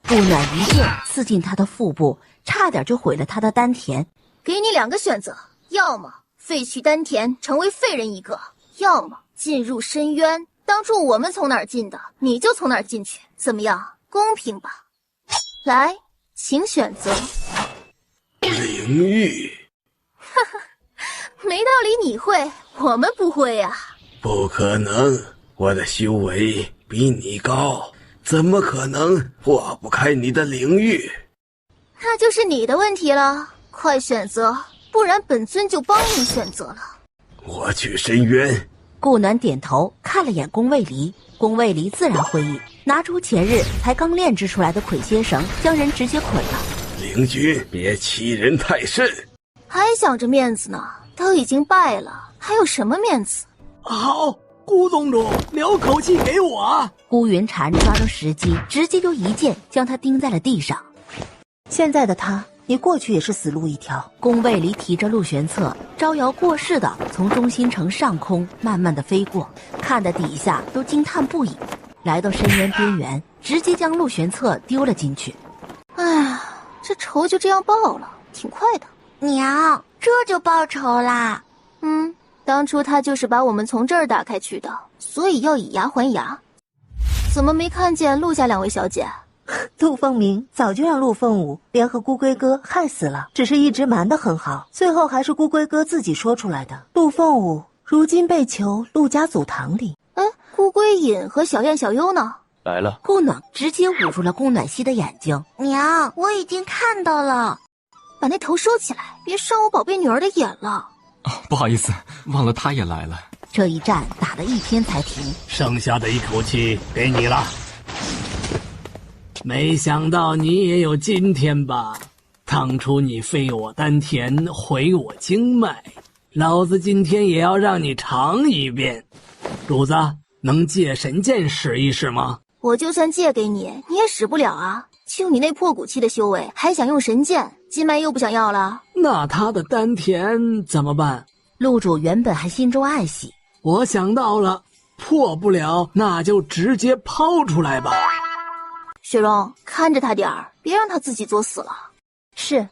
顾暖一剑刺进他的腹部，差点就毁了他的丹田。给你2个选择，要么废去丹田，成为废人一个，要么进入深渊。当初我们从哪儿进的，你就从哪儿进去，怎么样？公平吧？来，请选择。灵域。哈哈，没道理你会，我们不会呀。不可能，我的修为比你高，怎么可能破不开你的灵域？那就是你的问题了，快选择，不然本尊就帮你选择了。我去深渊。顾暖点头，看了眼宫卫离。宫卫离自然会意，拿出前日才刚炼制出来的捆仙绳，将人直接捆了。灵君，别欺人太甚！还想着面子呢？都已经败了，还有什么面子？好，顾宗主，留口气给我啊！顾云禅抓住时机，直接就一剑将他钉在了地上。现在的他，你过去也是死路一条。宫卫离提着陆玄策，招摇过市的从中心城上空慢慢的飞过，看得底下都惊叹不已。来到深渊边缘，直接将陆玄策丢了进去。哎呀，这仇就这样报了，挺快的。娘，这就报仇啦？当初他就是把我们从这儿打开去的，所以要以牙还牙。怎么没看见陆家2位小姐？陆凤鸣早就让陆凤舞联合孤龟哥害死了，只是一直瞒得很好，最后还是孤龟哥自己说出来的。陆凤舞如今被囚陆家祖堂里。孤龟隐和小燕、小优呢？来了。顾暖直接捂住了宫暖曦的眼睛。娘，我已经看到了。把那头收起来，别伤我宝贝女儿的眼了。不好意思，忘了他也来了。这一战打了1天才停，剩下的一口气给你了。没想到你也有今天吧？当初你废我丹田，毁我经脉，老子今天也要让你尝一遍。主子，能借神剑使一使吗？我就算借给你，你也使不了啊！就你那破骨气的修为，还想用神剑？金脉又不想要了？那他的丹田怎么办？陆主原本还心中暗喜，我想到了，破不了，那就直接抛出来吧。雪蓉，看着他点儿，别让他自己作死了。是，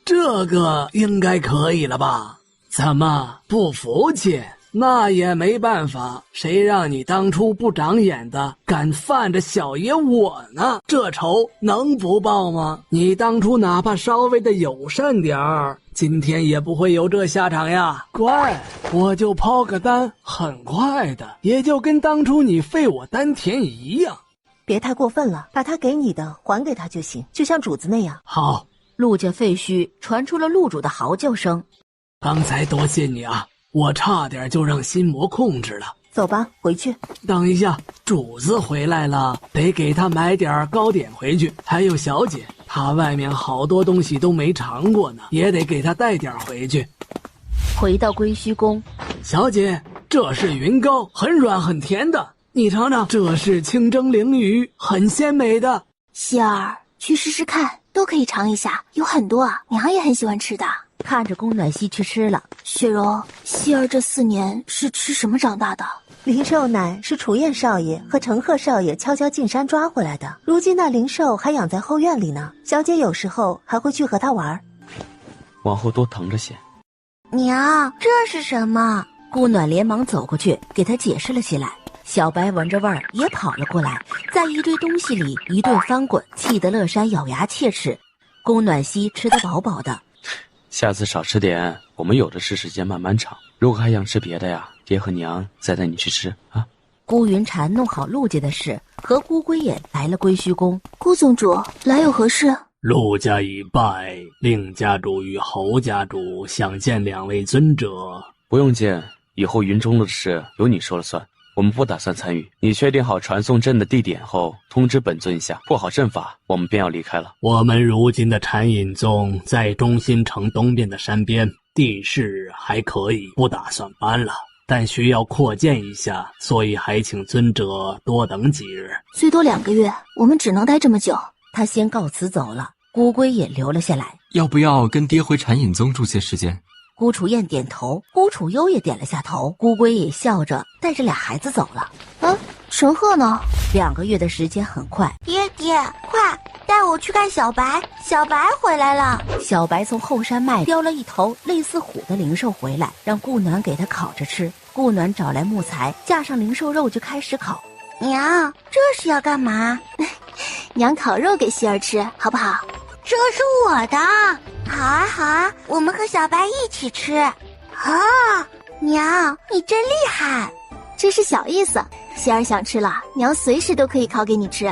这个应该可以了吧？怎么不服气？那也没办法，谁让你当初不长眼的，敢犯着小爷我呢？这仇能不报吗？你当初哪怕稍微的友善点儿，今天也不会有这下场呀。乖，我就抛个单，很快的，也就跟当初你废我丹田一样。别太过分了，把他给你的还给他就行，就像主子那样。好。陆家废墟传出了陆主的嚎叫声。刚才多谢你啊，我差点就让心魔控制了。走吧，回去。等一下，主子回来了，得给他买点糕点回去。还有小姐，她外面好多东西都没尝过呢，也得给她带点回去。回到归墟宫，小姐，这是云糕，很软很甜的，你尝尝。这是清蒸鲮鱼，很鲜美的。希儿，去试试看，都可以尝一下，有很多啊，娘也很喜欢吃的。看着宫暖曦去吃了，雪柔，希儿这4年是吃什么长大的？灵兽奶是楚燕少爷和程鹤少爷悄悄进山抓回来的，如今那灵兽还养在后院里呢。小姐有时候还会去和他玩。往后多腾着些。娘，这是什么？顾暖连忙走过去给他解释了起来。小白闻着味儿也跑了过来，在一堆东西里一顿翻滚，气得乐山咬牙切齿。顾暖溪吃得饱饱的，下次少吃点，我们有的是时间慢慢尝。如果还想吃别的呀，爹和娘再带你去吃啊。顾云禅弄好陆家的事，和顾归也来了归虚宫。顾宗主来有何事？陆家已败，令家主与侯家主想见2位尊者。不用见，以后云中路的事由你说了算，我们不打算参与。你确定好传送阵的地点后，通知本尊一下，布好阵法，我们便要离开了。我们如今的禅隐宗在中心城东边的山边，地势还可以，不打算搬了，但需要扩建一下，所以还请尊者多等几日。最多2个月，我们只能待这么久。他先告辞走了，顾归也留了下来。要不要跟爹回禅隐宗住些时间？顾楚燕点头，顾楚幽也点了下头。顾归也笑着带着俩孩子走了。陈赫呢？2个月的时间很快。爹爹，快带我去看小白，小白回来了。小白从后山脉叼了一头类似虎的灵兽回来，让顾暖给他烤着吃。顾暖找来木材，架上灵兽肉就开始烤。娘，这是要干嘛？娘烤肉给希儿吃，好不好？这是我的。好啊好啊，我们和小白一起吃。啊，娘，你真厉害。这是小意思，希儿想吃了，娘随时都可以烤给你吃。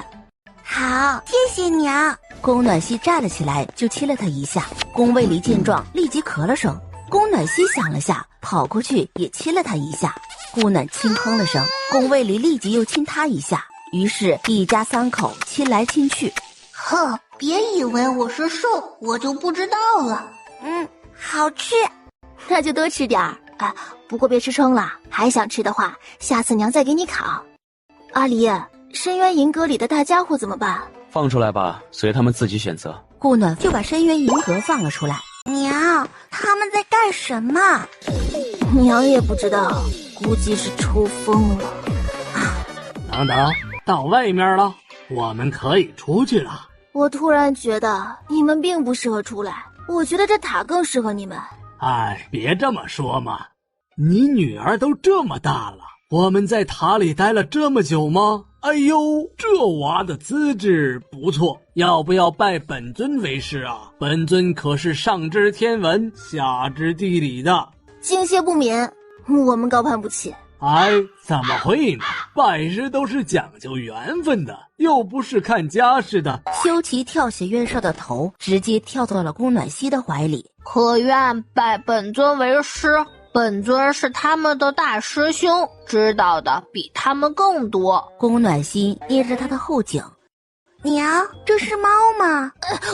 好，谢谢娘。宫暖溪站了起来，就亲了他一下。宫卫离见状，立即咳了声。宫暖溪想了下，跑过去也亲了他一下。顾暖轻哼了声，宫卫离立即又亲他一下。于是一家3口亲来亲去。哼，别以为我是兽，我就不知道了。好吃，那就多吃点儿。不过别吃撑了，还想吃的话，下次娘再给你烤。阿离，深渊银阁里的大家伙怎么办？放出来吧，随他们自己选择。顾暖就把深渊银阁放了出来。娘，他们在干什么？娘也不知道，估计是抽风了。等等，到外面了，我们可以出去了。我突然觉得你们并不适合出来，我觉得这塔更适合你们。别这么说嘛，你女儿都这么大了，我们在塔里待了这么久吗？哎呦，这娃的资质不错，要不要拜本尊为师啊？本尊可是上知天文，下知地理的。敬谢不敏，我们高攀不起。怎么会呢？拜师都是讲究缘分的，又不是看家世的。修齐跳起渊少的头，直接跳到了宫暖溪的怀里。可愿拜本尊为师？本尊是他们的大师兄，知道的比他们更多。宫暖溪捏着他的后颈。娘，这是猫吗？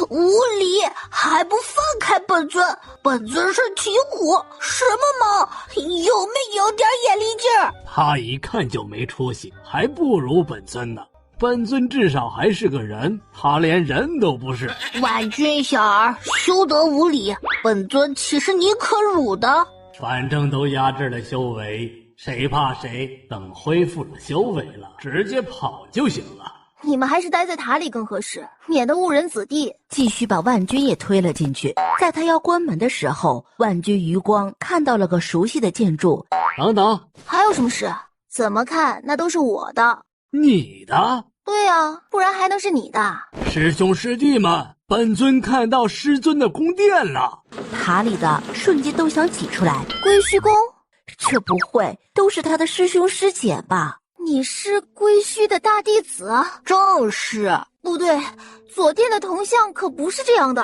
无礼，还不放开本尊！本尊是骑虎，什么猫？有没有点眼力劲儿？他一看就没出息，还不如本尊呢。本尊至少还是个人，他连人都不是。婉君小儿，休得无礼！本尊岂是你可辱的？反正都压制了修为，谁怕谁？等恢复了修为了，直接跑就行了。你们还是待在塔里更合适，免得误人子弟。继续把万军也推了进去。在他要关门的时候，万军余光看到了个熟悉的建筑。等等，还有什么事？怎么看那都是我的。你的？对啊，不然还能是你的。师兄师弟们，本尊看到师尊的宫殿了。塔里的瞬间都想挤出来。归虚宫？这不会都是他的师兄师姐吧？你是归虚的大弟子？正是。不对，左殿的铜像可不是这样的。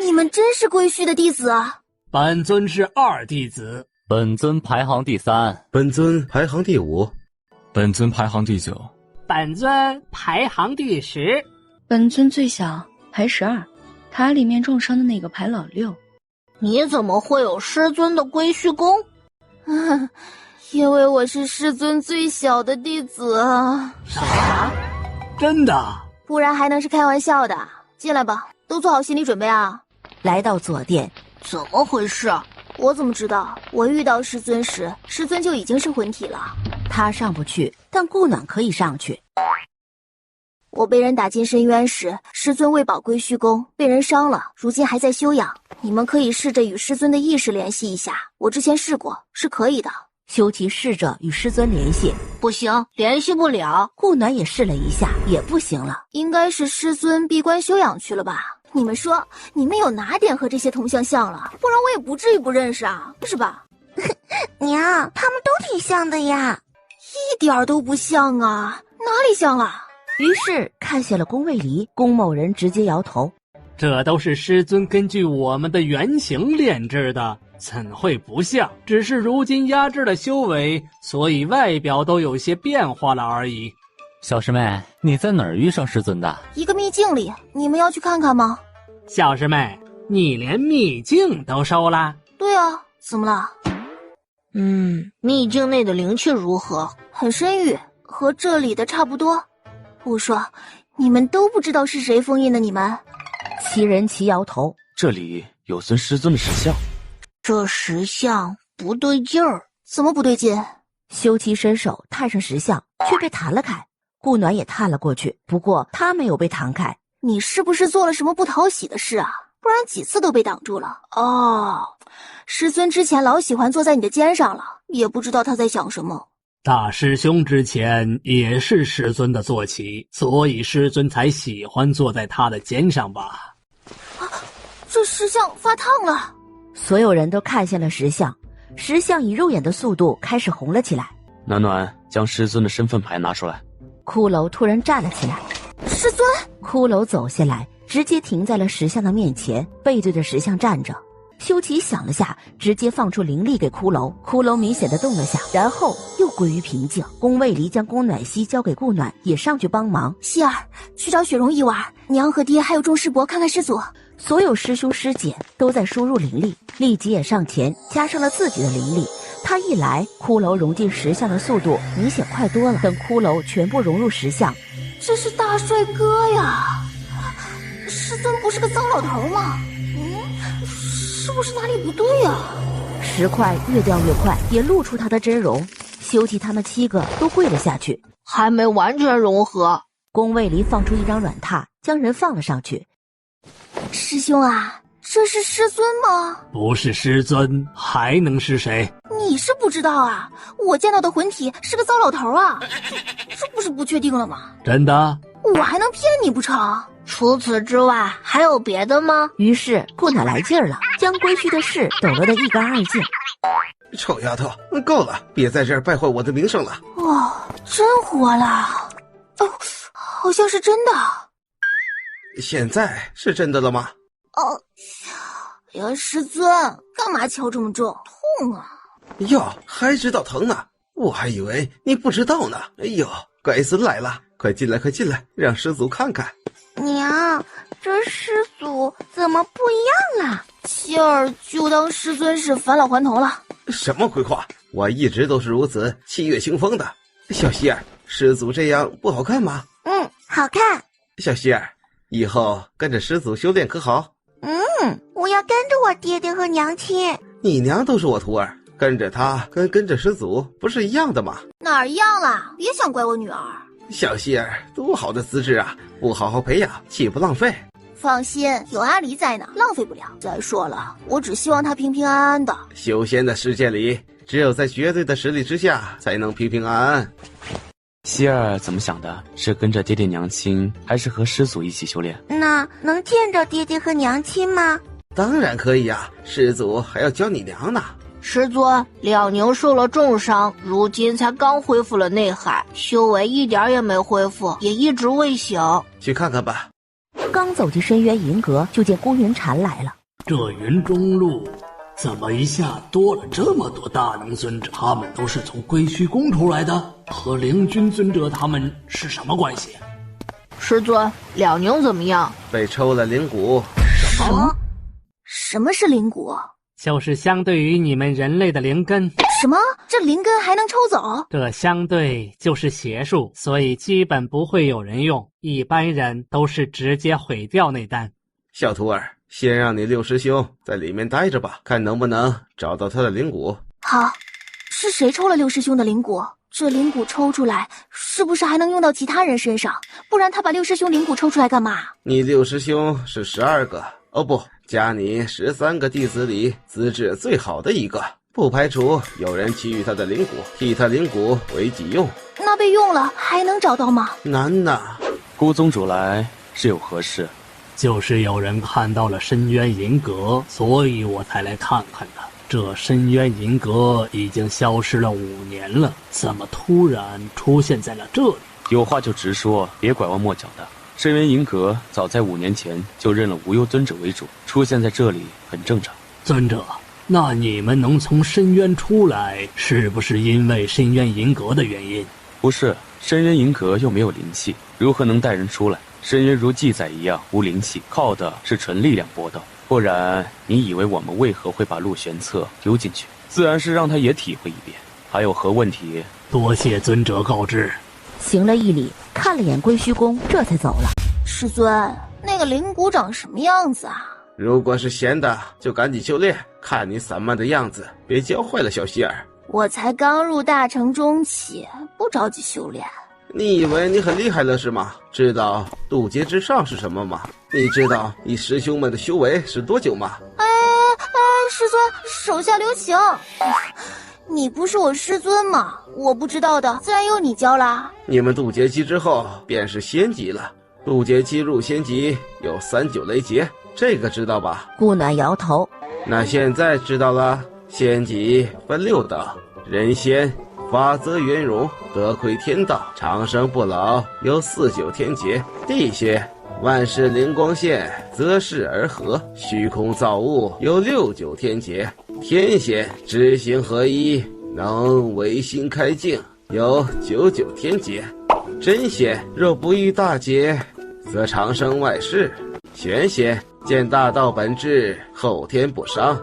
你们真是归虚的弟子啊？本尊是2弟子。本尊排行第3。本尊排行第5。本尊排行第9。本尊排行第10。本尊最小，排12。塔里面重伤的那个排老6。你怎么会有师尊的归虚宫？因为我是师尊最小的弟子啊。啥？真的？不然还能是开玩笑的。进来吧，都做好心理准备啊。来到左殿，怎么回事？我怎么知道？我遇到师尊时，师尊就已经是魂体了。他上不去，但顾暖可以上去。我被人打进深渊时，师尊为保归虚宫，被人伤了，如今还在休养。你们可以试着与师尊的意识联系一下，我之前试过，是可以的。修齐试着与师尊联系，不行，联系不了。顾暖也试了一下，也不行了。应该是师尊闭关休养去了吧？你们说，你们有哪点和这些铜像像了？不然我也不至于不认识啊，是吧？娘，他们都挺像的呀。一点儿都不像啊，哪里像了？于是看见了宫卫离，宫某人直接摇头。这都是师尊根据我们的原型炼制的，怎会不像？只是如今压制了修为，所以外表都有些变化了而已。小师妹，你在哪儿遇上师尊的？一个秘境里，你们要去看看吗？小师妹，你连秘境都收了？对啊，怎么了？秘境内的灵气如何？很深郁，和这里的差不多。我说，你们都不知道是谁封印的？你们？齐人齐摇头。这里有尊师尊的石像，这石像不对劲儿。怎么不对劲？修齐伸手探上石像，却被弹了开。顾暖也探了过去，不过他没有被弹开。你是不是做了什么不讨喜的事啊？不然几次都被挡住了。哦，师尊之前老喜欢坐在你的肩上了，也不知道他在想什么。大师兄之前也是师尊的坐骑，所以师尊才喜欢坐在他的肩上吧。这石像发烫了。所有人都看见了石像，石像以肉眼的速度开始红了起来。暖暖将师尊的身份牌拿出来。骷髅突然站了起来。师尊！骷髅走下来，直接停在了石像的面前，背对着石像站着。修齐想了下，直接放出灵力给骷髅，骷髅明显的动了下，然后又归于平静。宫卫离将宫暖溪交给顾暖，也上去帮忙。希儿，去找雪蓉一玩，娘和爹还有众师伯看看师祖。所有师兄师姐都在输入灵力，立即也上前加上了自己的灵力。他一来，骷髅融进石像的速度明显快多了。等骷髅全部融入石像，这是大帅哥呀！师尊不是个糟老头吗？是不是哪里不对呀？石块越掉越快，也露出他的真容。修齐他们7个都跪了下去，还没完全融合。宫卫离放出一张软榻，将人放了上去。师兄啊，这是师尊吗？不是师尊，还能是谁？你是不知道啊，我见到的魂体是个糟老头啊，这不是不确定了吗？真的？我还能骗你不成？除此之外还有别的吗？于是顾暖来劲儿了，将归墟的事抖落得一干二净。臭丫头，够了，别在这儿败坏我的名声了。哇，真活了！哦，好像是真的。现在是真的了吗？哦，呀，师尊，干嘛敲这么重？痛啊！哟，还知道疼呢？我还以为你不知道呢。哎呦，该死来了！快进来，快进来，让师祖看看。娘，这师祖怎么不一样了？希儿就当师尊是返老还童了。什么鬼话！我一直都是如此气跃清风的。小希儿，师祖这样不好看吗？好看。小希儿，以后跟着师祖修炼可好？我要跟着我爹爹和娘亲。你娘都是我徒儿，跟着他跟着师祖不是一样的吗？哪儿一样了？别想怪我女儿。小希儿多好的资质啊，不好好培养，岂不浪费？放心，有阿离在呢，浪费不了。再说了，我只希望她平平安安的。修仙的世界里，只有在绝对的实力之下，才能平平安安。希儿怎么想的？是跟着爹爹娘亲，还是和师祖一起修炼？那能见着爹爹和娘亲吗？当然可以呀，师祖还要教你娘呢。师尊，两宁受了重伤，如今才刚恢复了内海，修为一点也没恢复，也一直未醒。去看看吧。刚走进深渊银阁，就见孤云禅来了。这云中路怎么一下多了这么多大能尊者？他们都是从归虚宫出来的，和灵君尊者他们是什么关系？师尊，两宁怎么样？被抽了灵骨。什么是灵骨？就是相对于你们人类的灵根。什么？这灵根还能抽走？这相对就是邪术，所以基本不会有人用，一般人都是直接毁掉那丹。小徒儿，先让你六师兄在里面待着吧，看能不能找到他的灵骨。好，是谁抽了六师兄的灵骨？这灵骨抽出来，是不是还能用到其他人身上？不然他把六师兄灵骨抽出来干嘛？你六师兄是12个，哦不，加你13个弟子里资质最好的一个，不排除有人觊觎他的灵骨，替他灵骨为己用。那被用了还能找到吗？难呐。孤宗主来是有何事？就是有人看到了深渊银阁，所以我才来看看的。这深渊银阁已经消失了5年了，怎么突然出现在了这里？有话就直说，别拐弯抹角的。深渊银阁早在5年前就认了无忧尊者为主，出现在这里很正常。尊者，那你们能从深渊出来，是不是因为深渊银阁的原因？不是，深渊银阁又没有灵气，如何能带人出来？深渊如记载一样无灵气，靠的是纯力量搏斗。不然你以为我们为何会把陆玄策丢进去？自然是让他也体会一遍。还有何问题？多谢尊者告知。行了一礼，看了眼归虚宫，这才走了。师尊，那个灵骨长什么样子啊？如果是闲的，就赶紧修炼。看你散漫的样子，别教坏了小希儿。我才刚入大成中期，不着急修炼。你以为你很厉害了是吗？知道渡劫之上是什么吗？你知道你师兄们的修为是多久吗？师尊，手下留情。你不是我师尊吗？我不知道的，自然由你教啦。你们渡劫期之后便是仙级了。渡劫期入仙级有39雷劫，这个知道吧？顾暖摇头。那现在知道了。仙级分6等，人仙、法则圆融、得窥天道、长生不老有49天劫，地仙、万事灵光现，择事而合，虚空造物有69天劫，天仙知行合一，能唯心开境有99天劫，真仙若不遇大劫，则长生外世，玄仙见大道本质，后天不伤，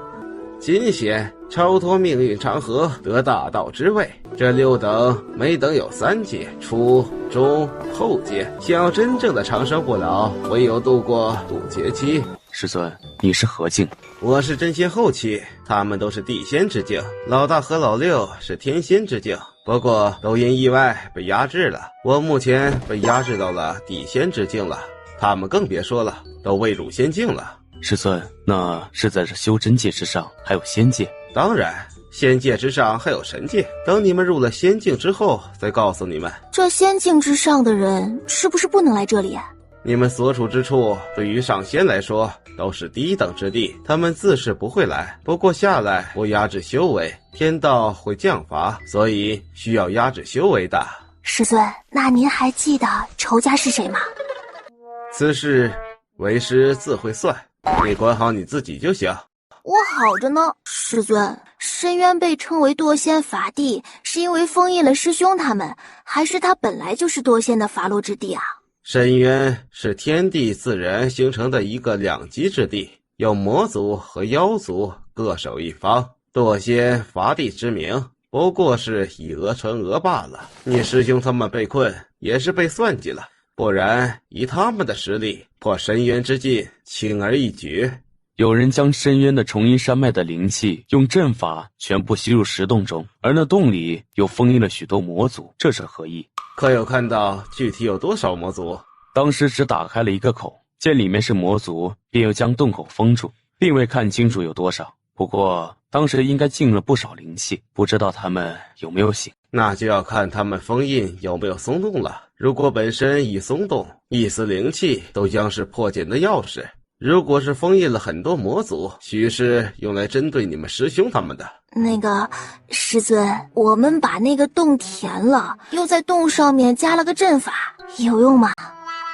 金仙超脱命运长河，得大道之位。这6等每等有3阶，初、中、后阶。想要真正的长生不老，唯有度过渡劫期。师尊，你是何境？我是真仙后期，他们都是地仙之境。老大和老六是天仙之境，不过都因意外被压制了。我目前被压制到了地仙之境了，他们更别说了，都未入仙境了。师尊，那是在这修真界之上还有仙界？当然，仙界之上还有神界，等你们入了仙境之后再告诉你们。这仙境之上的人是不是不能来这里？你们所处之处对于上仙来说都是低等之地，他们自是不会来。不过下来我压制修为，天道会降罚，所以需要压制修为的。师尊，那您还记得仇家是谁吗？此事为师自会算，你管好你自己就行。我好着呢。师尊，深渊被称为堕仙法地，是因为封印了师兄他们，还是它本来就是堕仙的发落之地啊？深渊是天地自然形成的一个两极之地，有魔族和妖族各守一方，堕仙伐地之名不过是以讹传讹罢了。你师兄他们被困也是被算计了，不然以他们的实力破深渊之境轻而易举。有人将深渊的重阴山脉的灵气用阵法全部吸入石洞中，而那洞里又封印了许多魔族，这是何意？可有看到具体有多少魔族？当时只打开了一个口，见里面是魔族，便又将洞口封住，并未看清楚有多少。不过当时应该进了不少灵气，不知道他们有没有醒。那就要看他们封印有没有松动了。如果本身已松动，一丝灵气都将是破茧的钥匙。如果是封印了很多魔族，许是用来针对你们师兄他们的。那个师尊，我们把那个洞填了，又在洞上面加了个阵法，有用吗？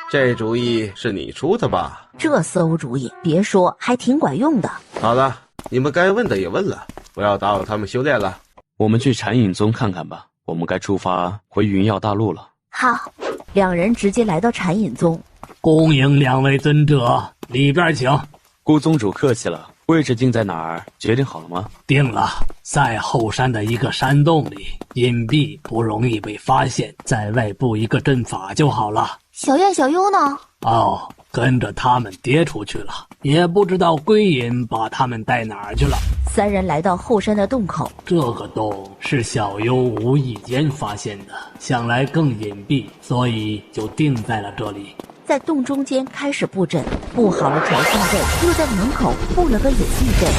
这主意是你出的吧？这馊主意，别说，还挺管用的。好了，你们该问的也问了，不要打扰他们修炼了。我们去禅隐宗看看吧，我们该出发回云耀大陆了。好，两人直接来到禅隐宗。恭迎两位尊者，里边请。顾宗主客气了，位置定在哪儿？决定好了吗？定了，在后山的一个山洞里，隐蔽不容易被发现，在外布一个阵法就好了。小燕、小优呢？哦，跟着他们跌出去了，也不知道归隐把他们带哪儿去了。三人来到后山的洞口，这个洞是小优无意间发现的，想来更隐蔽，所以就定在了这里。在洞中间开始布阵，布好了传送阵，又在门口布了个隐蔽阵。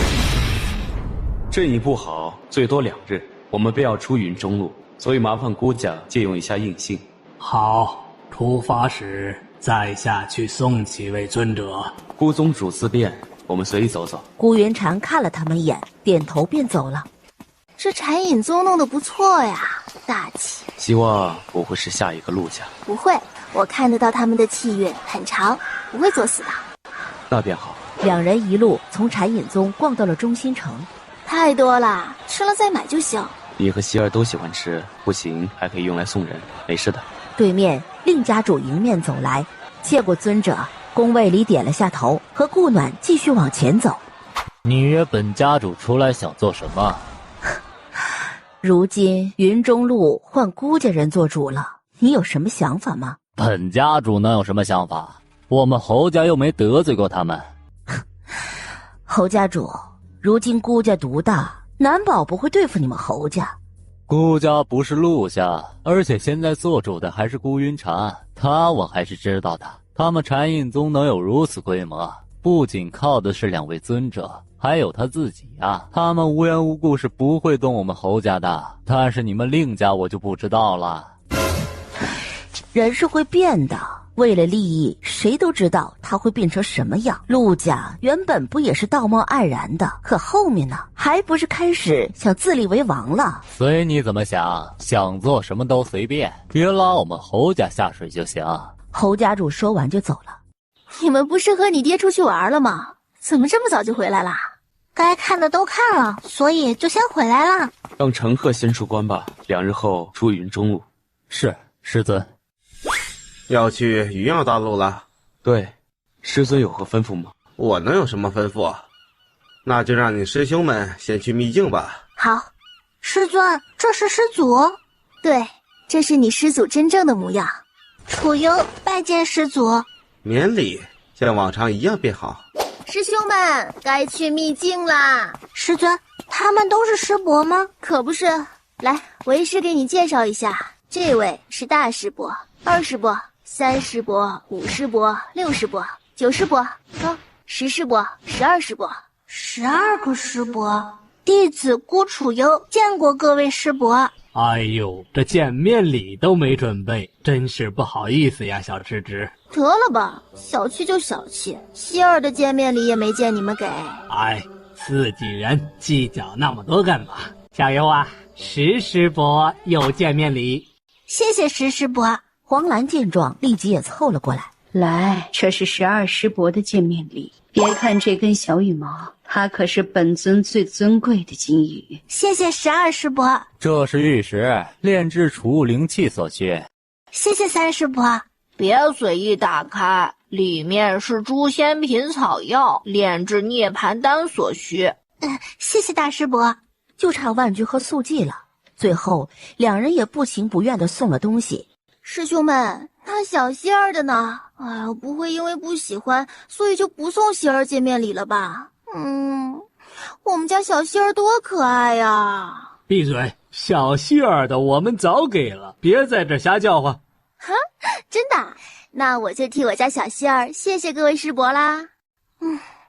阵一布好，最多2日，我们便要出云中路，所以麻烦孤家借用一下印信。好，出发时再下去送几位尊者。孤宗主自便，我们随意走走。孤云禅看了他们一眼，点头便走了。这禅隐宗弄得不错呀，大气。希望不会是下一个陆家。不会，我看得到他们的气运很长，不会作死的。那便好。两人一路从禅隐宗逛到了中心城。太多了，吃了再买就行。你和希儿都喜欢吃，不行还可以用来送人，没事的。对面令家主迎面走来，谢过尊者，宫卫里点了下头，和顾暖继续往前走。你约本家主出来想做什么？如今云中路换孤家人做主了，你有什么想法吗？本家主能有什么想法？我们侯家又没得罪过他们。侯家主，如今孤家独大，难保不会对付你们侯家。孤家不是陆家，而且现在做主的还是孤云禅，他我还是知道的。他们禅印宗能有如此规模，不仅靠的是2位尊者，还有他自己呀。他们无缘无故是不会动我们侯家的，但是你们令家我就不知道了。人是会变的，为了利益，谁都知道他会变成什么样。陆家原本不也是道貌岸然的，可后面呢，还不是开始想自立为王了？随你怎么想，想做什么都随便，别拉我们侯家下水就行。侯家主说完就走了。你们不是和你爹出去玩了吗？怎么这么早就回来啦？该看的都看了，所以就先回来了。让陈赫先出关吧，2日后出云中路。是，师尊。要去云耀大陆了？对，师尊有何吩咐吗？我能有什么吩咐？那就让你师兄们先去秘境吧。好，师尊，这是师祖。对，这是你师祖真正的模样。楚幽拜见师祖。免礼，像往常一样便好。师兄们，该去秘境啦。师尊，他们都是师伯吗？可不是。来，为师给你介绍一下，这位是大师伯、2师伯、3师伯、5师伯、6师伯、9师伯、10师伯、12师伯，12个师伯。弟子孤楚幽见过各位师伯。哎呦，这见面礼都没准备，真是不好意思呀，小吃侄。得了吧，小气就小气，希儿的见面礼也没见你们给。哎，自己人计较那么多干嘛？小优啊，10师伯有见面礼。谢谢10师伯。黄兰见状，立即也凑了过来。来，这是12师伯的见面礼。别看这根小羽毛，它可是本尊最尊贵的金羽。谢谢12师伯。这是玉石，炼制储物灵器所需。谢谢3师伯。别随意打开，里面是诛仙品草药，炼制涅槃丹所需。谢谢大师伯。就差万居和素季了。最后2人也不情不愿地送了东西。师兄们，那小希儿的呢？哎呀，不会因为不喜欢，所以就不送希儿见面礼了吧？我们家小希儿多可爱呀！闭嘴，小希儿的我们早给了，别在这瞎叫唤。哈，真的？那我就替我家小希儿谢谢各位师伯啦。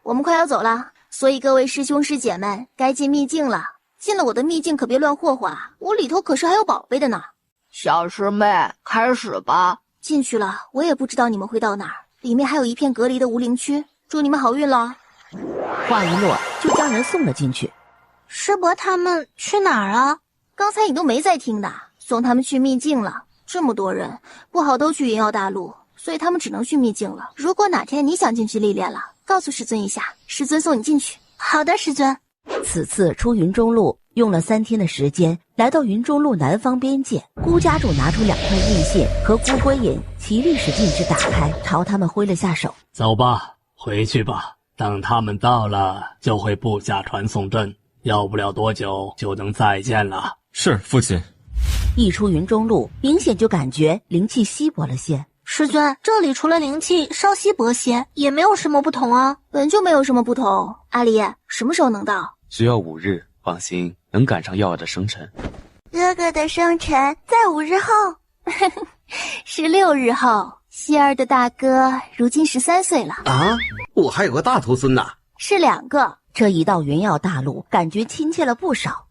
我们快要走了，所以各位师兄师姐们该进秘境了。进了我的秘境可别乱霍霍，我里头可是还有宝贝的呢。小师妹，开始吧。进去了，我也不知道你们会到哪儿，里面还有一片隔离的无灵区。祝你们好运了。话一落，就将人送了进去。师伯他们去哪儿啊？刚才你都没在听的，送他们去秘境了。这么多人，不好都去云耀大陆，所以他们只能去秘境了。如果哪天你想进去历练了，告诉师尊一下，师尊送你进去。好的，师尊。此次出云中路用了3天的时间，来到云中路南方边界。孤家主拿出2块印信，和孤归隐齐力使禁止打开，朝他们挥了下手。走吧，回去吧。等他们到了，就会布下传送阵，要不了多久就能再见了。是，父亲。一出云中路，明显就感觉灵气稀薄了些。师尊，这里除了灵气稍稀薄些，也没有什么不同啊，本就没有什么不同。阿离，什么时候能到？需要5日，放心，能赶上耀儿的生辰。哥哥的生辰在5日后，16日后。希儿的大哥如今13岁了啊！我还有个大徒孙呢，是2个。这一到云耀大陆，感觉亲切了不少。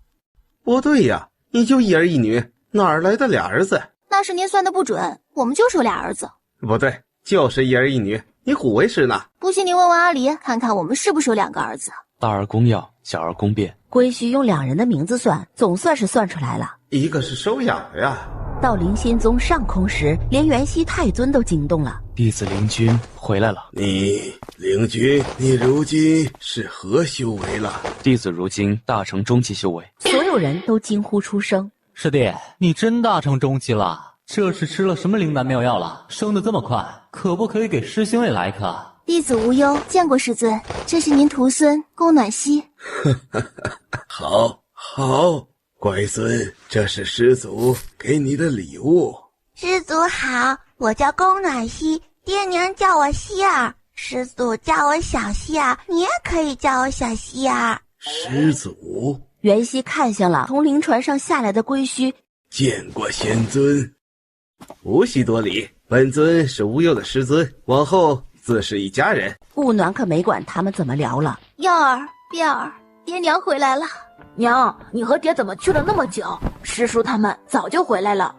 不对呀，你就一儿一女，哪儿来的俩儿子？那是您算的不准，我们就是有俩儿子。不对，就是一儿一女，你唬为师呢？不信您问问阿离，看看我们是不是有2个儿子。大儿公耀，小儿公变。归墟用2人的名字算，总算是算出来了。一个是收养的呀。到灵仙宗上空时，连元熙太尊都惊动了。弟子灵君回来了。灵君，你如今是何修为了？弟子如今大成中期修为。所有人都惊呼出声。师弟，你真大成中期了？这是吃了什么灵丹妙药了？升得这么快，可不可以给师兄也来一颗？弟子无忧，见过师尊，这是您徒孙宫暖曦。好，乖孙，这是师祖给你的礼物。师祖好，我叫宫暖曦，爹娘叫我希儿，师祖叫我小希儿，你也可以叫我小希儿。师祖，元熙看向了从灵船上下来的归墟，见过仙尊。无需多礼，本尊是无忧的师尊，往后自是一家人。顾暖可没管他们怎么聊了。耀儿、变儿，爹娘回来了。娘，你和爹怎么去了那么久？师叔他们早就回来了。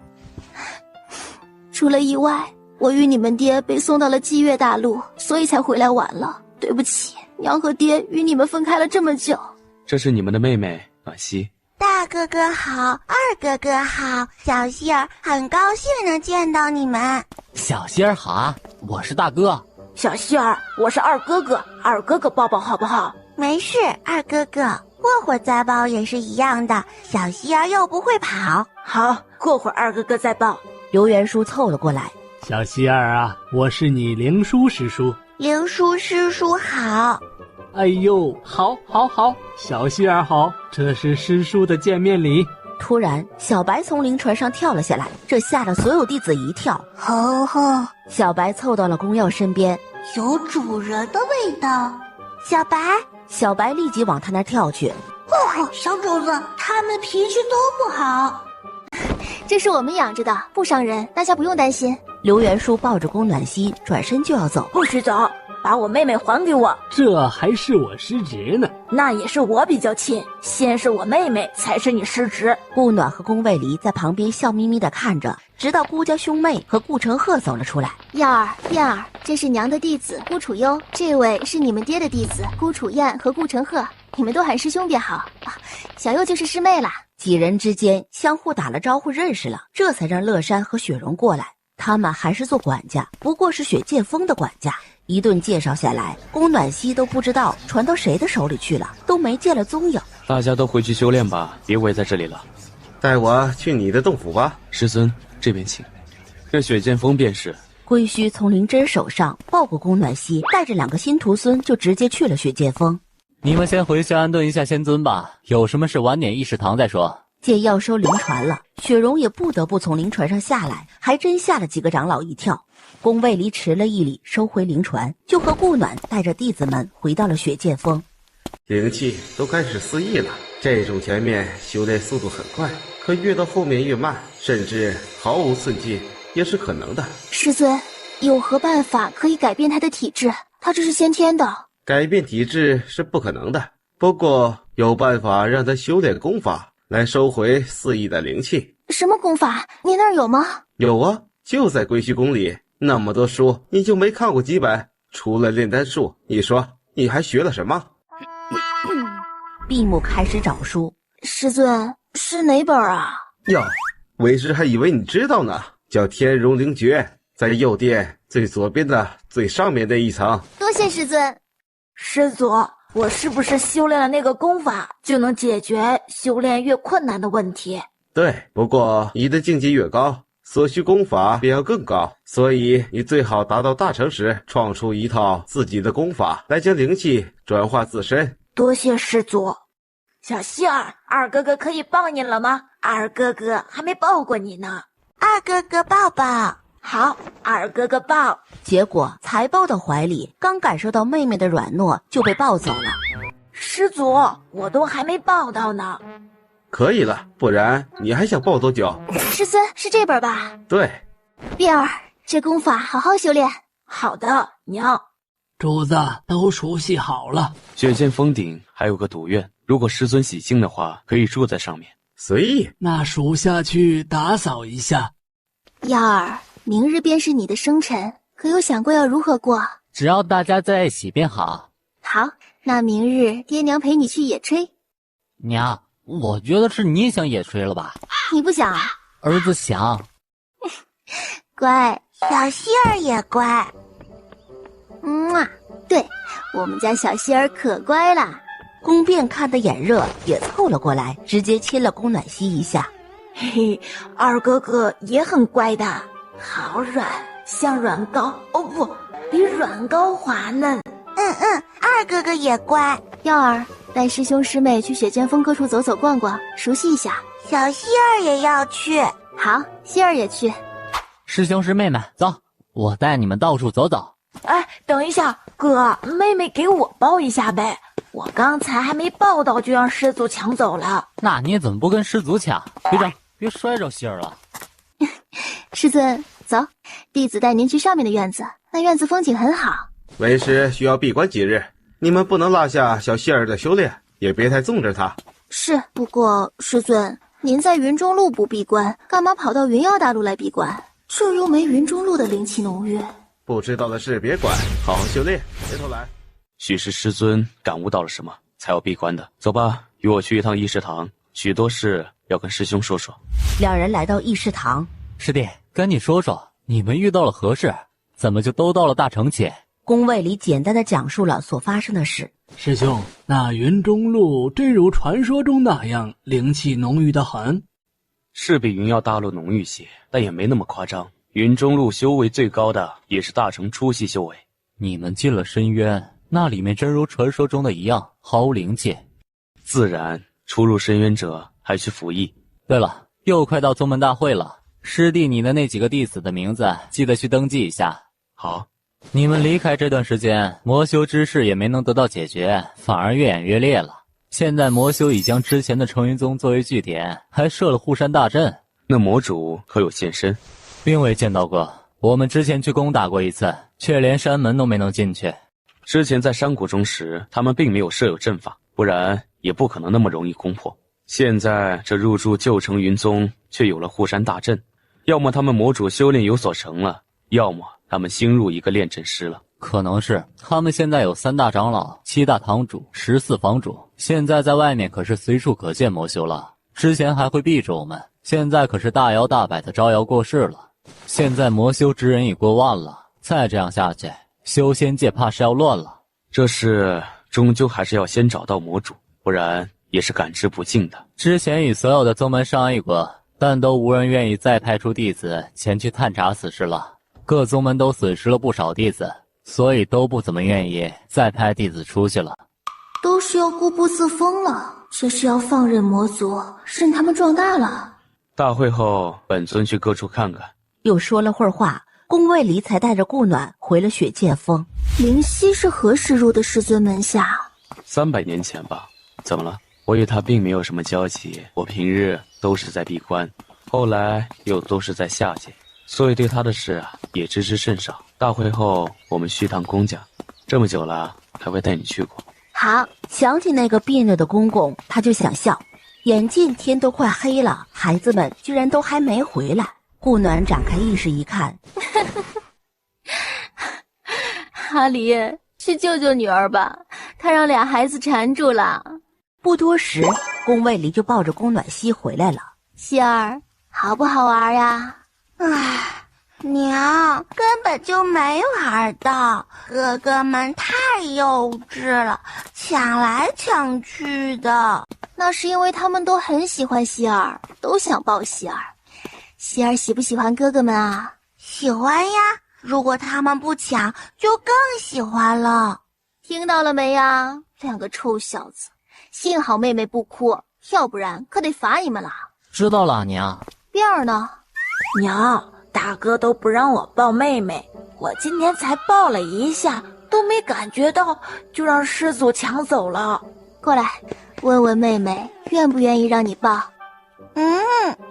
出了意外，我与你们爹被送到了姬月大陆，所以才回来晚了。对不起，娘和爹与你们分开了这么久。这是你们的妹妹暖曦。大哥哥好，二哥哥好，小希儿很高兴能见到你们。小希儿好啊，我是大哥。小希儿，我是二哥哥，二哥哥抱抱好不好？没事，二哥哥，过会儿再抱也是一样的。小希儿又不会跑。好，过会儿二哥哥再抱。刘元叔凑了过来。小希儿啊，我是你灵叔师叔。灵叔师叔好。哎呦，好，小希儿好，这是师叔的见面礼。突然，小白从灵船上跳了下来，这吓得所有弟子一跳。吼吼！小白凑到了宫耀身边，有主人的味道。小白，小白立即往他那儿跳去。小主子，他们脾气都不好。这是我们养着的，不伤人，大家不用担心。刘元叔抱着宫暖曦，转身就要走。不许走，把我妹妹还给我。这还是我师侄呢。那也是我比较亲，先是我妹妹，才是你师侄。顾暖和宫卫离在旁边笑眯眯地看着，直到顾家兄妹和顾承鹤走了出来。耀儿、燕儿，这是娘的弟子顾楚幽，这位是你们爹的弟子顾楚燕和顾承鹤，你们都喊师兄便好啊。小佑就是师妹啦。几人之间相互打了招呼，认识了，这才让乐山和雪容过来。他们还是做管家，不过是雪剑锋的管家。一顿介绍下来，宫暖曦都不知道传到谁的手里去了，都没见了踪影。大家都回去修炼吧，别围在这里了。带我去你的洞府吧。师尊，这边请。这雪剑锋便是。归墟从灵真手上抱过宫暖曦，带着2个新徒孙就直接去了雪剑锋。你们先回去安顿一下仙尊吧，有什么事晚点议事堂再说。见要收灵船了，雪容也不得不从灵船上下来，还真吓了几个长老一跳。宫卫离迟了一礼，收回灵船，就和顾暖带着弟子们回到了雪剑峰。灵气都开始肆意了，这种前面修炼速度很快，可越到后面越慢，甚至毫无寸进也是可能的。师尊，有何办法可以改变他的体质？他这是先天的。改变体质是不可能的，不过有办法让他修炼功法来收回肆意的灵气。什么功法？你那儿有吗？有啊，就在归墟宫里，那么多书你就没看过几本？除了炼丹术，你说你还学了什么？闭目开始找书。师尊，是哪本啊？哟，为师还以为你知道呢，叫天荣灵诀，在右殿最左边的最上面那一层。多谢师尊。师祖，我是不是修炼了那个功法，就能解决修炼越困难的问题？对，不过你的境界越高，所需功法便要更高，所以你最好达到大成时，创出一套自己的功法，来将灵气转化自身。多谢师祖。小希儿，二哥哥可以抱你了吗？二哥哥还没抱过你呢。二哥哥抱抱。好，二哥哥抱。结果才抱到怀里，刚感受到妹妹的软糯，就被抱走了。师祖，我都还没抱到呢。可以了，不然你还想抱多久？师尊，是这本吧？对。碧儿，这功法好好修炼。好的，娘。主子都熟悉好了。雪见峰顶还有个赌院，如果师尊喜庆的话，可以住在上面。随意。那属下去打扫一下。耀儿，明日便是你的生辰，可有想过要如何过？只要大家在一起便好。好，那明日爹娘陪你去野炊。娘，我觉得是你想野炊了吧？你不想？儿子想。乖，小希儿也乖。对，我们家小希儿可乖啦。宫变看得眼热，也凑了过来，直接亲了宫暖曦一下。嘿嘿，二哥哥也很乖的，好软，像软膏。哦不，比软膏滑嫩。二哥哥也乖。耀儿，带师兄师妹去雪见峰各处走走逛逛，熟悉一下。小希儿也要去。好，希儿也去。师兄师妹们，走，我带你们到处走走。哎，等一下，哥，妹妹给我抱一下呗。我刚才还没抱到，就让师祖抢走了。那你怎么不跟师祖抢？别整，别摔着希儿了。师尊，走，弟子带您去上面的院子，那院子风景很好。为师需要闭关几日，你们不能落下小希儿的修炼，也别太纵着她。是，不过师尊，您在云中路不闭关，干嘛跑到云妖大陆来闭关？这又没云中路的灵气浓郁。不知道的事别管，好好修炼，别偷懒。许是师尊感悟到了什么，才要闭关的。走吧，与我去一趟议事堂，许多事要跟师兄说说。两人来到议事堂。师弟，跟你说说，你们遇到了何事？怎么就都到了大城去？宫卫里简单的讲述了所发生的事。师兄，那云中路真如传说中那样灵气浓郁的很？是比云耀大陆浓郁些，但也没那么夸张。云中路修为最高的也是大成初期修为。你们进了深渊，那里面真如传说中的一样，毫无灵气。自然，初入深渊者还需服役。对了，又快到宗门大会了，师弟你的那几个弟子的名字记得去登记一下。好。你们离开这段时间，魔修之事也没能得到解决，反而越演越烈了。现在魔修已将之前的成云宗作为据点，还设了护山大阵。那魔主可有现身？并未见到过，我们之前去攻打过一次，却连山门都没能进去。之前在山谷中时，他们并没有设有阵法，不然也不可能那么容易攻破。现在这入驻旧城云宗，却有了护山大阵，要么他们魔主修炼有所成了，要么他们新入一个炼阵师了。可能是他们现在有3大长老、7大堂主、14房主，现在在外面可是随处可见魔修了。之前还会避着我们，现在可是大摇大摆的招摇过市了。现在魔修之人已过万了，再这样下去，修仙界怕是要乱了。这事终究还是要先找到魔主，不然也是感之不尽的。之前与所有的宗门商议过，但都无人愿意再派出弟子前去探查此事了。各宗门都损失了不少弟子，所以都不怎么愿意再派弟子出去了。都是要固步自封了，这是要放任魔族任他们壮大了。大会后，本尊去各处看看。又说了会儿话，宫卫离才带着顾暖回了雪剑峰。灵犀是何时入的师尊门下？300年前吧。怎么了？我与他并没有什么交集，我平日都是在闭关，后来又都是在下界，所以对他的事也知之甚少。大会后我们去趟宫家，这么久了还会带你去过。好，想起那个别扭的公公，他就想笑。眼见天都快黑了，孩子们居然都还没回来。顾暖展开意识一看，阿离，去救救女儿吧，她让俩孩子缠住了。不多时，宫卫离就抱着宫暖曦回来了。希儿，好不好玩呀？唉，娘，根本就没玩的，哥哥们太幼稚了，抢来抢去的。那是因为他们都很喜欢希儿，都想抱希儿。希儿喜不喜欢哥哥们啊？喜欢呀，如果他们不抢，就更喜欢了。听到了没呀？两个臭小子，幸好妹妹不哭，要不然可得罚你们了。知道了，娘。辫儿呢？娘，大哥都不让我抱妹妹，我今天才抱了一下，都没感觉到，就让师祖抢走了。过来，问问妹妹愿不愿意让你抱。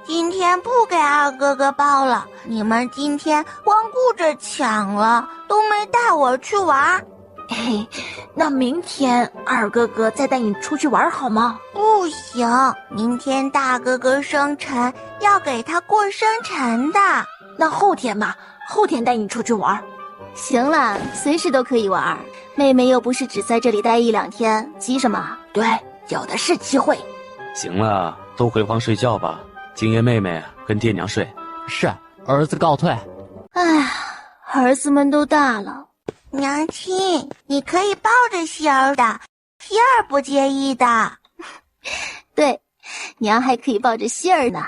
今天不给二哥哥抱了，你们今天光顾着抢了，都没带我去玩。嘿，那明天二哥哥再带你出去玩好吗？不行，明天大哥哥生辰，要给他过生辰的。那后天吧，后天带你出去玩。行了，随时都可以玩。妹妹又不是只在这里待1-2天，急什么？对，有的是机会。行了，都回房睡觉吧。今夜妹妹跟爹娘睡。是，儿子告退。哎，儿子们都大了。娘亲，你可以抱着希儿的，希儿不介意的。对，娘还可以抱着希儿呢。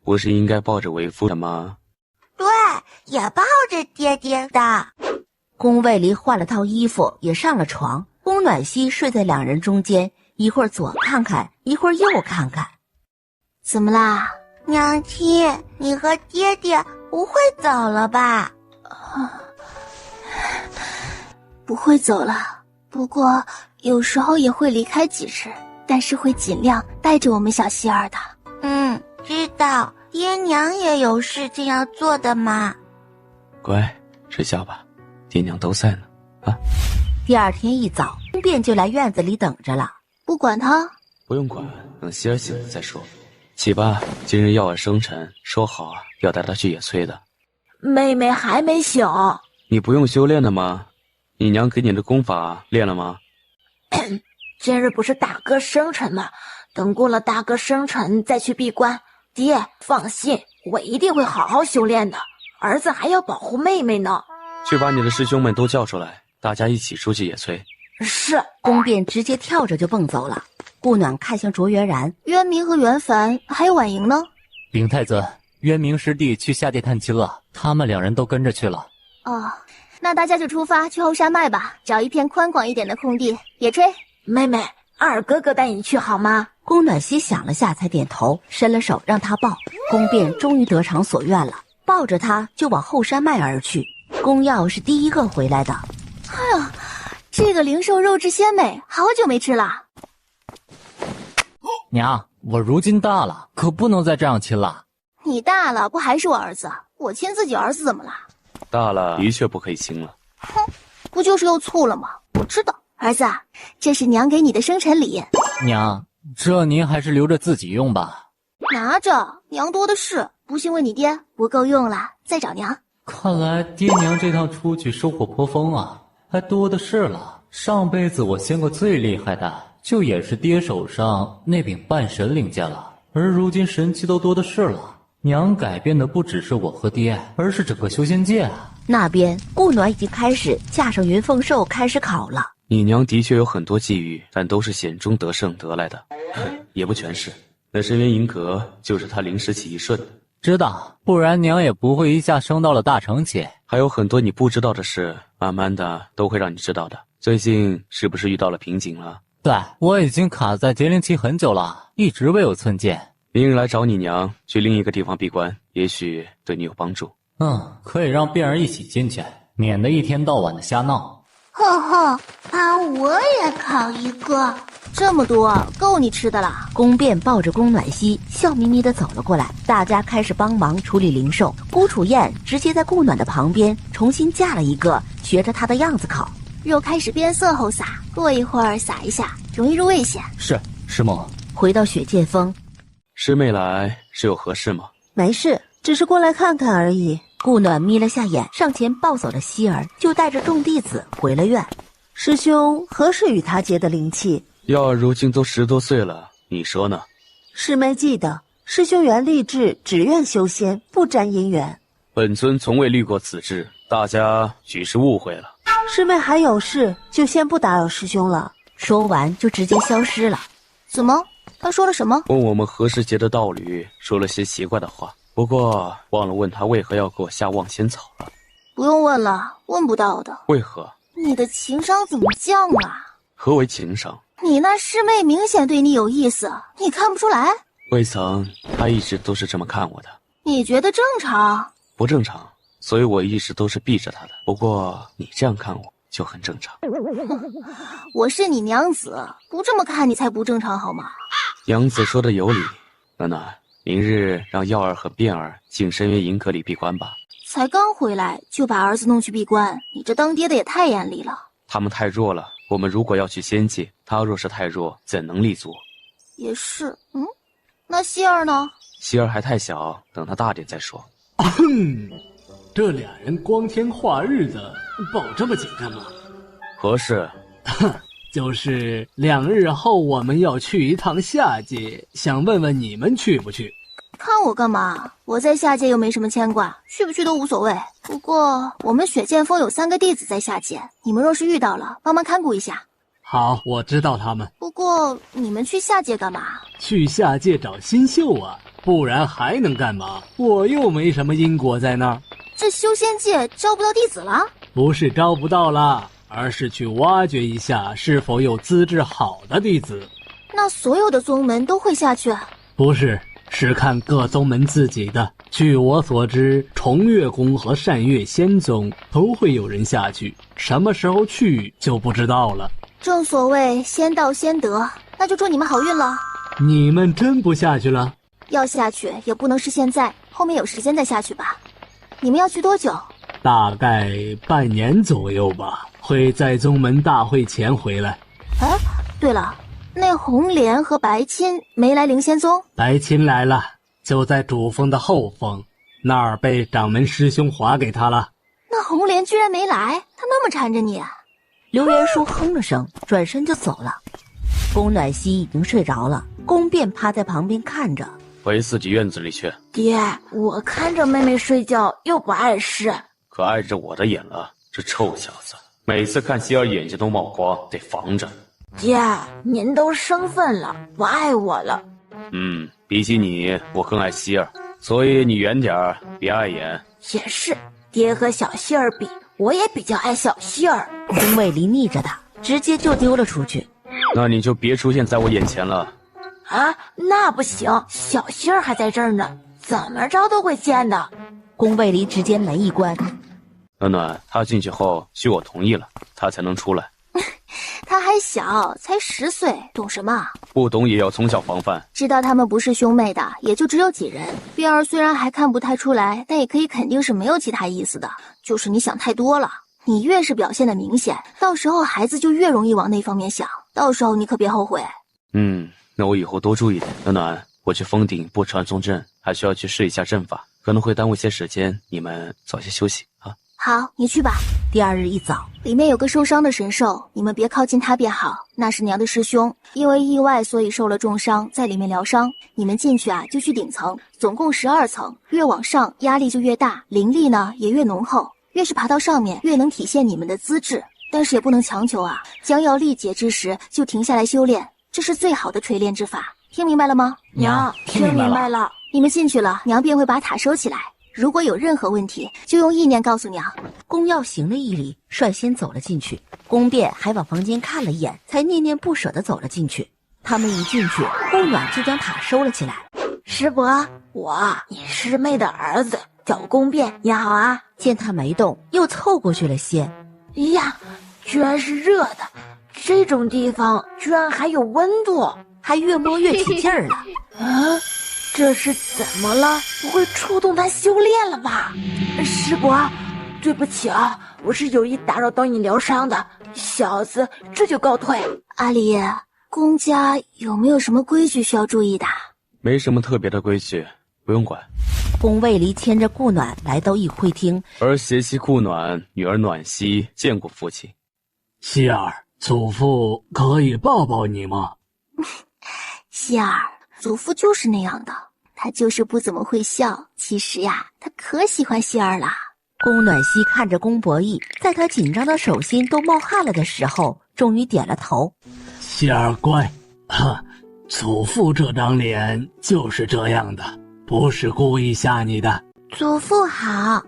不是应该抱着为夫的吗？对，也抱着爹爹的。宫卫离换了套衣服，也上了床。宫暖曦睡在两人中间，一会儿左看看，一会儿右看看。怎么啦？娘亲，你和爹爹不会走了吧？不会走了，不过有时候也会离开几日，但是会尽量带着我们小希儿的。知道，爹娘也有事情要做的嘛。乖，睡觉吧，爹娘都在呢。第二天一早，宫变就来院子里等着了。不管他，不用管，等希儿醒了再说。起吧，今日耀儿生辰，说好要带她去野炊的。妹妹还没醒。你不用修炼的吗？你娘给你的功法练了吗？今日不是大哥生辰吗？等过了大哥生辰再去闭关。爹，放心，我一定会好好修炼的。儿子还要保护妹妹呢。去把你的师兄们都叫出来，大家一起出去野炊。是。宫变直接跳着就蹦走了。顾暖看向卓元然，渊明和元凡还有婉莹呢。禀太子，渊明师弟去下界探亲了，他们2人都跟着去了。哦，那大家就出发去后山脉吧，找一片宽广一点的空地野炊。妹妹，二哥哥带你去好吗？宫暖曦想了下才点头，伸了手让他抱。宫变终于得偿所愿了，抱着他就往后山脉而去。宫耀是第一个回来的。哎呀，这个灵兽肉质鲜美，好久没吃了。娘，我如今大了，可不能再这样亲了。你大了不还是我儿子？我亲自己儿子怎么了？大了的确不可以亲了。哼，不就是又醋了吗？我知道。儿子，这是娘给你的生辰礼。娘，这您还是留着自己用吧。拿着，娘多的是。不信问你爹，不够用了再找娘。看来爹娘这趟出去收获颇丰啊，还多的是了。上辈子我仙过最厉害的，就也是爹手上那柄半神灵剑了，而如今神器都多的是了。娘改变的不只是我和爹，而是整个修仙界啊。那边顾暖已经开始架上云凤兽开始烤了。你娘的确有很多际遇，但都是险中得胜得来的，也不全是。那深渊银阁就是她临时起意顺的。知道，不然娘也不会一下升到了大成期。还有很多你不知道的事，慢慢的都会让你知道的。最近是不是遇到了瓶颈了？对，我已经卡在结灵期很久了，一直未有寸进。明日来找你娘，去另一个地方闭关，也许对你有帮助。可以让变儿一起进去，免得一天到晚的瞎闹。呵呵，我也烤一个。这么多，够你吃的了。宫变抱着宫暖曦，笑眯眯地走了过来。大家开始帮忙处理灵兽。顾楚燕直接在顾暖的旁边重新架了一个，学着他的样子烤。肉开始变色后撒，过一会儿撒一下，容易入味些。是，师母。回到雪剑峰，师妹来是有何事吗？没事，只是过来看看而已。顾暖眯了下眼，上前抱走了希儿，就带着众弟子回了院。师兄何时与他结的灵气？耀儿如今都10多岁了，你说呢？师妹记得，师兄原立志只愿修仙，不沾姻缘。本尊从未立过此志，大家许是误会了。师妹还有事，就先不打扰师兄了。说完就直接消失了。怎么？他说了什么？问我们何时结的道侣，说了些奇怪的话。不过忘了问他为何要给我下望仙草了。不用问了，问不到的。为何？你的情商怎么降了？何为情商？你那师妹明显对你有意思，你看不出来？未曾，她一直都是这么看我的。你觉得正常？不正常，所以我一直都是避着他的。不过你这样看我就很正常。我是你娘子，不这么看你才不正常好吗？娘子说的有理，暖暖，明日让耀儿和变儿进深渊银阁里闭关吧。才刚回来就把儿子弄去闭关，你这当爹的也太严厉了。他们太弱了，我们如果要去仙界，他若是太弱，怎能立足？也是，那希儿呢？希儿还太小，等他大点再说。这俩人光天化日的抱这么紧干嘛？何事？就是2日后我们要去一趟下界，想问问你们去不去？看我干嘛？我在下界又没什么牵挂，去不去都无所谓。不过我们雪剑锋有3个弟子在下界，你们若是遇到了，帮忙看顾一下。好，我知道他们。不过你们去下界干嘛？去下界找新秀啊，不然还能干嘛？我又没什么因果在那儿。这修仙界招不到弟子了？不是招不到了，而是去挖掘一下是否有资质好的弟子。那所有的宗门都会下去？不是，是看各宗门自己的。据我所知，重月宫和善月仙宗都会有人下去，什么时候去就不知道了。正所谓先到先得，那就祝你们好运了。你们真不下去了？要下去也不能是现在，后面有时间再下去吧。你们要去多久？大概半年左右吧，会在宗门大会前回来。哎，对了，那红莲和白欽没来灵仙宗？白欽来了，就在主峰的后峰，那儿被掌门师兄划给他了。那红莲居然没来，他那么缠着你。刘元叔哼了声，转身就走了。宫暖曦已经睡着了，宫变趴在旁边看着。回自己院子里去。爹，我看着妹妹睡觉又不碍事，可碍着我的眼了。这臭小子，每次看希儿眼睛都冒光，得防着。爹，您都生分了，不爱我了。比起你，我更爱希儿，所以你远点儿，别碍眼。也是，爹和小希儿比，我也比较爱小希儿。宫卫离逆着他，直接就丢了出去。那你就别出现在我眼前了。啊，那不行，小希儿还在这儿呢，怎么着都会见的。宫卫离直接门一关。暖暖，他进去后需我同意了，他才能出来。他还小，才10岁，懂什么？不懂也要从小防范。知道他们不是兄妹的，也就只有几人。变儿虽然还看不太出来，但也可以肯定是没有其他意思的。就是你想太多了，你越是表现的明显，到时候孩子就越容易往那方面想，到时候你可别后悔。那我以后多注意点。暖暖，我去峰顶布传送阵，还需要去试一下阵法，可能会耽误些时间，你们早些休息啊。好，你去吧。第2日一早，里面有个受伤的神兽，你们别靠近他便好。那是娘的师兄，因为意外所以受了重伤，在里面疗伤。你们进去啊，就去顶层，总共12层，越往上压力就越大，灵力呢也越浓厚。越是爬到上面，越能体现你们的资质，但是也不能强求啊。将要力竭之时，就停下来修炼，这是最好的锤炼之法。听明白了吗？娘，听明白了。你们进去了，娘便会把塔收起来。如果有任何问题，就用意念告诉娘。宫耀行了一礼，率先走了进去。宫变还往房间看了一眼，才念念不舍地走了进去。他们一进去，宫暖就将塔收了起来。师伯，你师妹的儿子叫宫变，你好啊。见他没动，又凑过去了些。呀，居然是热的，这种地方居然还有温度，还越摸越起劲儿了。这是怎么了？不会触动他修炼了吧？师伯，对不起啊，我是有意打扰到你疗伤的，小子这就告退。阿离，宫家有没有什么规矩需要注意的？没什么特别的规矩，不用管。宫卫离牵着顾暖来到议会厅，儿携妻顾暖，女儿暖曦见过父亲。希儿，祖父可以抱抱你吗？希儿，祖父就是那样的，他就是不怎么会笑。其实呀，他可喜欢希儿了。宫暖曦看着宫博弈，在他紧张的手心都冒汗了的时候，终于点了头。希儿乖，祖父这张脸就是这样的，不是故意吓你的。祖父好。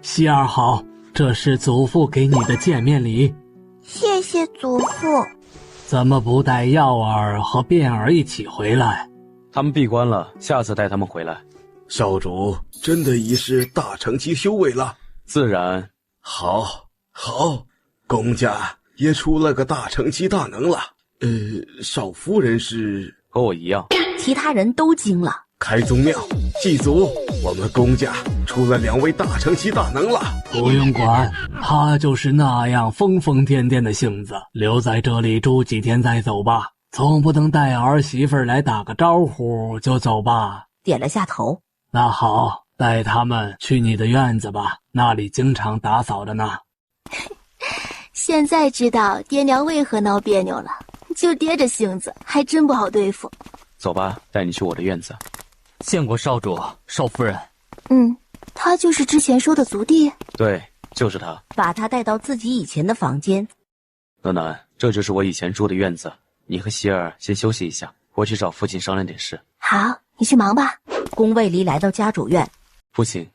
希儿好，这是祖父给你的见面礼。谢谢祖父。怎么不带耀儿和变儿一起回来？他们闭关了，下次带他们回来。少主真的已是大乘期修为了？自然。好，公家也出了个大乘期大能了。少夫人是和我一样。其他人都惊了。开宗庙，祭祖，我们公家出了2位大乘期大能了。不用管，他就是那样疯疯癫癫的性子，留在这里住几天再走吧。总不能带儿媳妇来打个招呼就走吧？点了下头。那好，带他们去你的院子吧，那里经常打扫着呢。现在知道爹娘为何闹别扭了，就爹这性子还真不好对付。走吧，带你去我的院子。见过少主、少夫人。他就是之前说的族弟。对，就是他。把他带到自己以前的房间。暖暖，这就是我以前住的院子，你和希儿先休息一下，我去找父亲商量点事。好，你去忙吧。宫卫离来到家主院。父亲。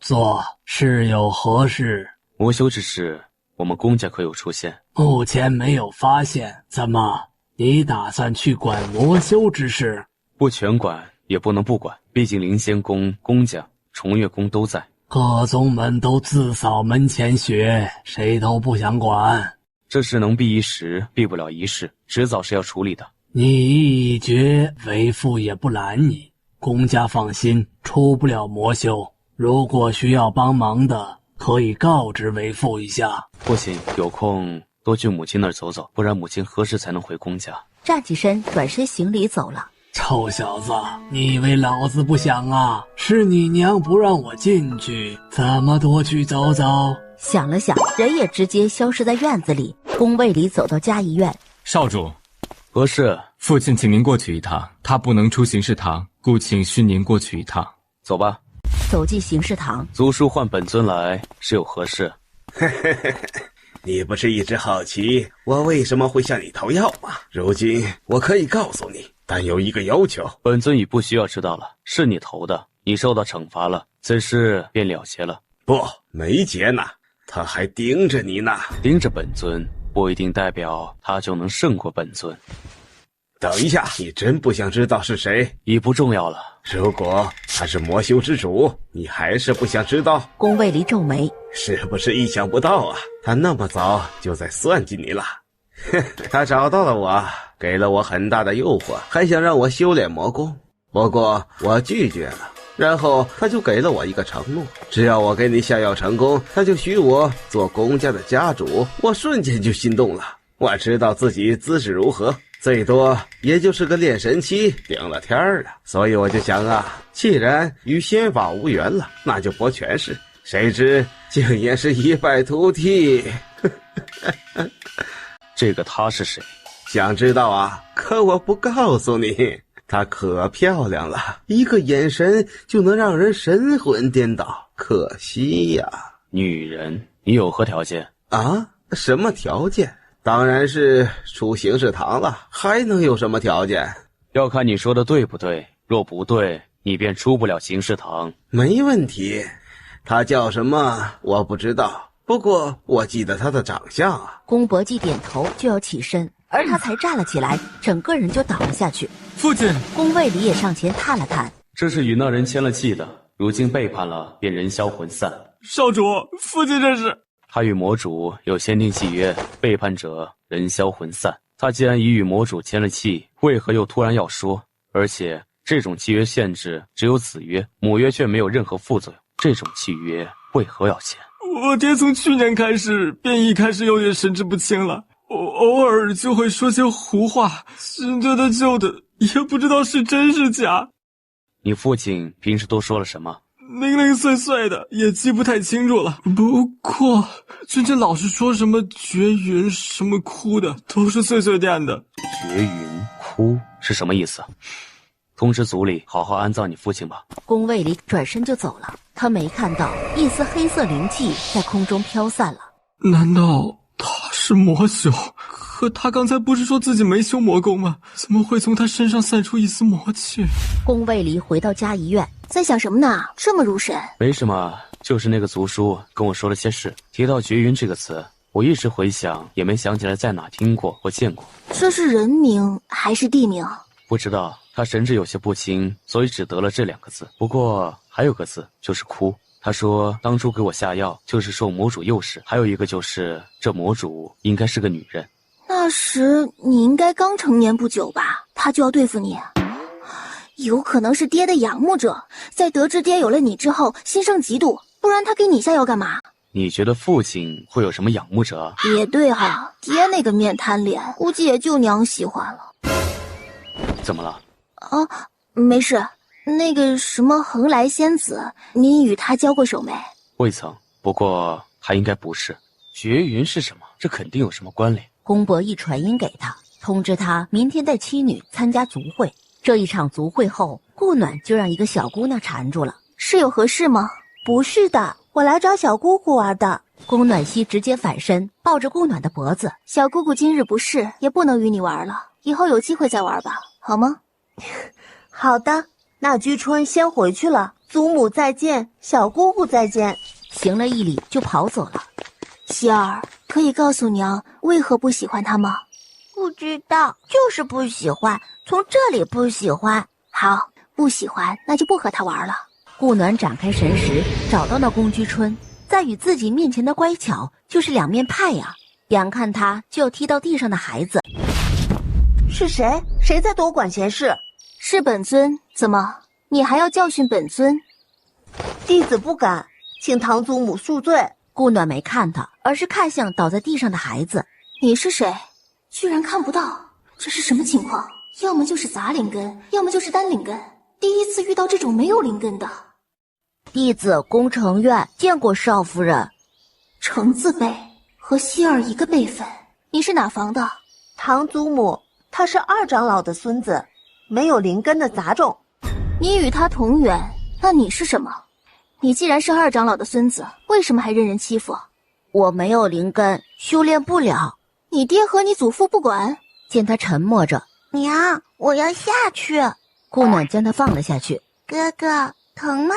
坐，是有何事？魔修之事，我们公家可有出现？目前没有发现。怎么，你打算去管魔修之事？不全管，也不能不管，毕竟灵仙宫、公家、重月宫都在。各宗门都自扫门前雪，谁都不想管。这事能避一时，避不了一世，迟早是要处理的。你意已决，为父也不拦你。公家放心，出不了魔修。如果需要帮忙的，可以告知为父一下。父亲有空多去母亲那儿走走，不然母亲何时才能回公家？站起身，转身行礼走了。臭小子，你以为老子不想啊？是你娘不让我进去，怎么多去走走？想了想，人也直接消失在院子里。宫卫里走到嘉怡院。少主，何事？父亲请您过去一趟，他不能出行事堂，故请需您过去一趟。走吧。走进行事堂。族叔唤本尊来是有何事？你不是一直好奇我为什么会向你讨要吗？如今我可以告诉你，但有一个要求。本尊已不需要知道了，是你投的，你受到惩罚了，此事便了结了。不，没结呢，他还盯着你呢。盯着本尊不一定代表他就能胜过本尊。等一下，你真不想知道是谁？已不重要了。如果他是魔修之主，你还是不想知道？宫卫离皱眉，是不是意想不到啊？他那么早就在算计你了。他找到了我，给了我很大的诱惑，还想让我修炼魔功，不过我拒绝了。然后他就给了我一个承诺，只要我给你下药成功，他就许我做公家的家主。我瞬间就心动了。我知道自己资质如何，最多也就是个炼神期，顶了天了。所以我就想啊，既然与仙法无缘了，那就博权势。谁知竟也是一败涂地。这个他是谁？想知道啊？可我不告诉你。她可漂亮了，一个眼神就能让人神魂颠倒，可惜呀。女人，你有何条件？啊？什么条件？当然是出行事堂了，还能有什么条件？要看你说的对不对，若不对，你便出不了行事堂。没问题。他叫什么我不知道，不过我记得他的长相啊。宫伯姬点头就要起身，而他才站了起来，整个人就倒了下去。父亲！宫卫里也上前探了探。这是与那人签了契的，如今背叛了，便人消魂散。少主，父亲这是……他与魔主有签订契约，背叛者人消魂散。他既然已与魔主签了契，为何又突然要说？而且这种契约限制只有子约，母约却没有任何副作用。这种契约为何要签？我爹从去年开始便一开始有点神志不清了，偶尔就会说些胡话，新的旧的也不知道是真是假。你父亲平时都说了什么？零零碎碎的，也记不太清楚了。不过君臣老是说什么绝云什么哭的，都是碎碎念的。绝云哭是什么意思？通知族里好好安葬你父亲吧。宫卫里转身就走了，他没看到一丝黑色灵气在空中飘散了。难道他是魔修？可他刚才不是说自己没修魔功吗？怎么会从他身上散出一丝魔气？宫卫离回到嘉怡院，在想什么呢？这么入神？没什么，就是那个族叔跟我说了些事，提到绝云这个词，我一直回想，也没想起来在哪听过或见过。这是人名还是地名？不知道，他神志有些不清，所以只得了这2个字。不过还有个字，就是哭。他说当初给我下药就是受魔主诱使，还有一个就是这魔主应该是个女人。那时你应该刚成年不久吧？他就要对付你，有可能是爹的仰慕者，在得知爹有了你之后心生嫉妒，不然他给你下药干嘛？你觉得父亲会有什么仰慕者？也对哈，爹那个面瘫脸，估计也就娘喜欢了。怎么了？啊，没事。那个什么蓬莱仙子，你与他交过手没？未曾，不过还应该不是。绝云是什么？这肯定有什么关联。公伯一传音给他，通知他明天带妻女参加族会。这一场族会后，顾暖就让一个小姑娘缠住了。是有何事吗？不是的，我来找小姑姑玩的。宫暖熙直接反身抱着顾暖的脖子。小姑姑今日不适，也不能与你玩了，以后有机会再玩吧，好吗？好的。那居春先回去了，祖母再见，小姑姑再见。行了一礼就跑走了。希儿，可以告诉娘为何不喜欢他吗？不知道，就是不喜欢，从这里不喜欢。好，不喜欢那就不和他玩了。顾暖展开神识，找到了宫居春，在与自己面前的乖巧就是两面派呀。眼看他就要踢到地上的孩子，是谁？谁在多管闲事？是本尊，怎么你还要教训本尊？弟子不敢，请堂祖母恕罪。顾暖没看他，而是看向倒在地上的孩子。你是谁？居然看不到，这是什么情况？要么就是杂灵根，要么就是单灵根。第一次遇到这种没有灵根的。弟子宫城院见过少夫人。程字辈，和希儿一个辈分。你是哪房的？堂祖母，他是二长老的孙子。没有灵根的杂种。你与他同源，那你是什么？你既然是二长老的孙子，为什么还任人欺负？我没有灵根，修炼不了。你爹和你祖父不管？见他沉默着，娘，我要下去。顾暖将他放了下去。哥哥，疼吗？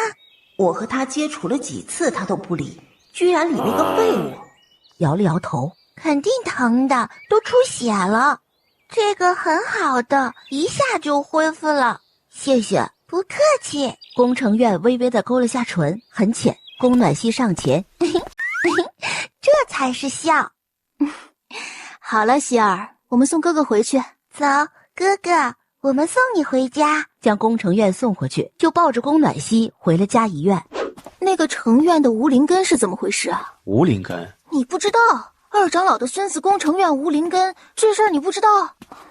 我和他接触了几次，他都不理，居然理了个废物。摇了摇头，肯定疼的，都出血了。这个很好的，一下就恢复了。谢谢。不客气。宫城院微微的勾了下唇，很浅。宫暖熙上前，这才是笑。好了，希儿，我们送哥哥回去。走，哥哥，我们送你回家。将宫城院送回去，就抱着宫暖熙回了嘉怡院。那个城院的无灵根是怎么回事啊？无灵根？你不知道？二长老的孙子宫城院无灵根，这事儿你不知道？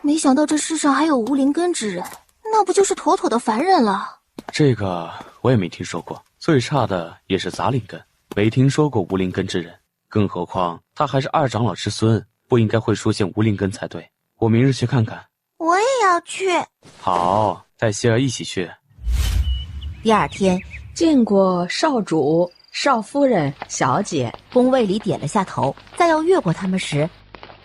没想到这世上还有无灵根之人，那不就是妥妥的凡人了？这个我也没听说过，最差的也是杂灵根，没听说过无灵根之人。更何况他还是二长老之孙，不应该会出现无灵根才对。我明日去看看。我也要去。好，带希儿一起去。第二天，见过少主、少夫人、小姐。宫卫里点了下头，在要越过他们时，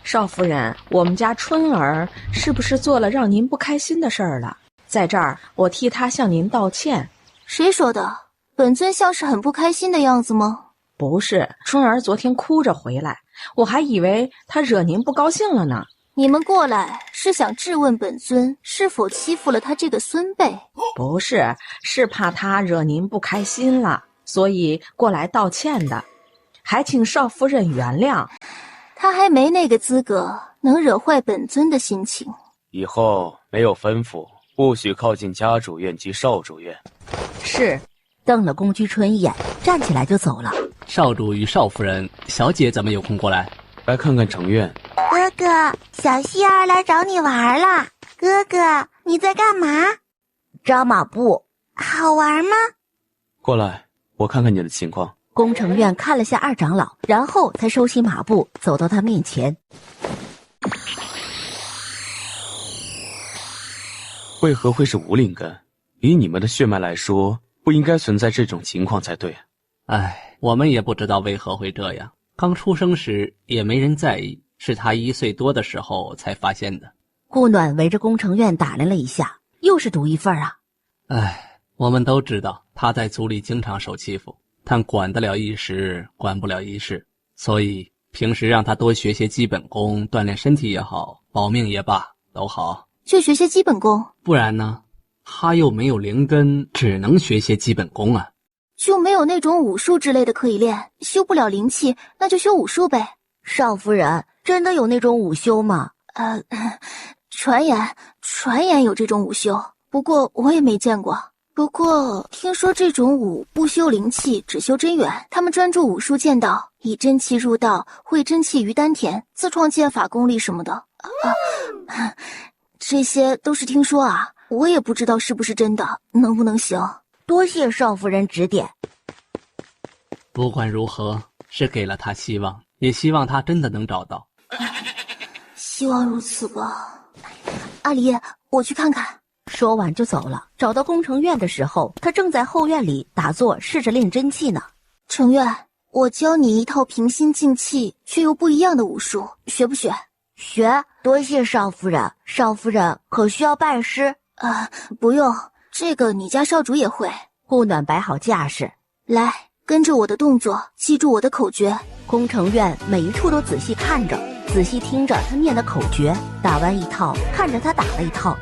少夫人，我们家春儿是不是做了让您不开心的事儿了？在这儿，我替她向您道歉。谁说的？本尊像是很不开心的样子吗？不是，春儿昨天哭着回来，我还以为她惹您不高兴了呢。你们过来是想质问本尊是否欺负了他这个孙辈？不是，是怕他惹您不开心了，所以过来道歉的，还请少夫人原谅。他还没那个资格能惹坏本尊的心情。以后没有吩咐，不许靠近家主院及少主院。是。瞪了宫居春一眼，站起来就走了。少主与少夫人、小姐怎么有空过来？来看看城院。哥哥，小希儿来找你玩了。哥哥，你在干嘛？扎马步。好玩吗？过来，我看看你的情况。宫城院看了下二长老，然后才收起马步，走到他面前。为何会是无灵根？以你们的血脉来说，不应该存在这种情况才对。唉，我们也不知道为何会这样。刚出生时也没人在意，是他1岁多的时候才发现的。顾暖围着宫城院打量了一下，又是独一份啊。唉，我们都知道他在族里经常受欺负，但管得了一时，管不了一世，所以平时让他多学些基本功，锻炼身体也好，保命也罢，都好。就学些基本功，不然呢？他又没有灵根，只能学些基本功啊。就没有那种武术之类的可以练，修不了灵气，那就修武术呗。少夫人，真的有那种武修吗？传言有这种武修，不过我也没见过。不过听说这种武不修灵气，只修真元，他们专注武术剑道，以真气入道，汇真气于丹田，自创剑法功力什么的。这些都是听说啊，我也不知道是不是真的，能不能行。多谢少夫人指点。不管如何，是给了他希望，也希望他真的能找到。希望如此吧。阿离，我去看看。说完就走了。找到宫城院的时候，他正在后院里打坐，试着练真气呢。城院，我教你一套平心静气却又不一样的武术，学不学？学。多谢少夫人。少夫人可需要拜师？不用，这个你家少主也会。顾暖摆好架势，来，跟着我的动作，记住我的口诀。宫城院每一处都仔细看着，仔细听着他念的口诀，打完一套，看着他打了一套。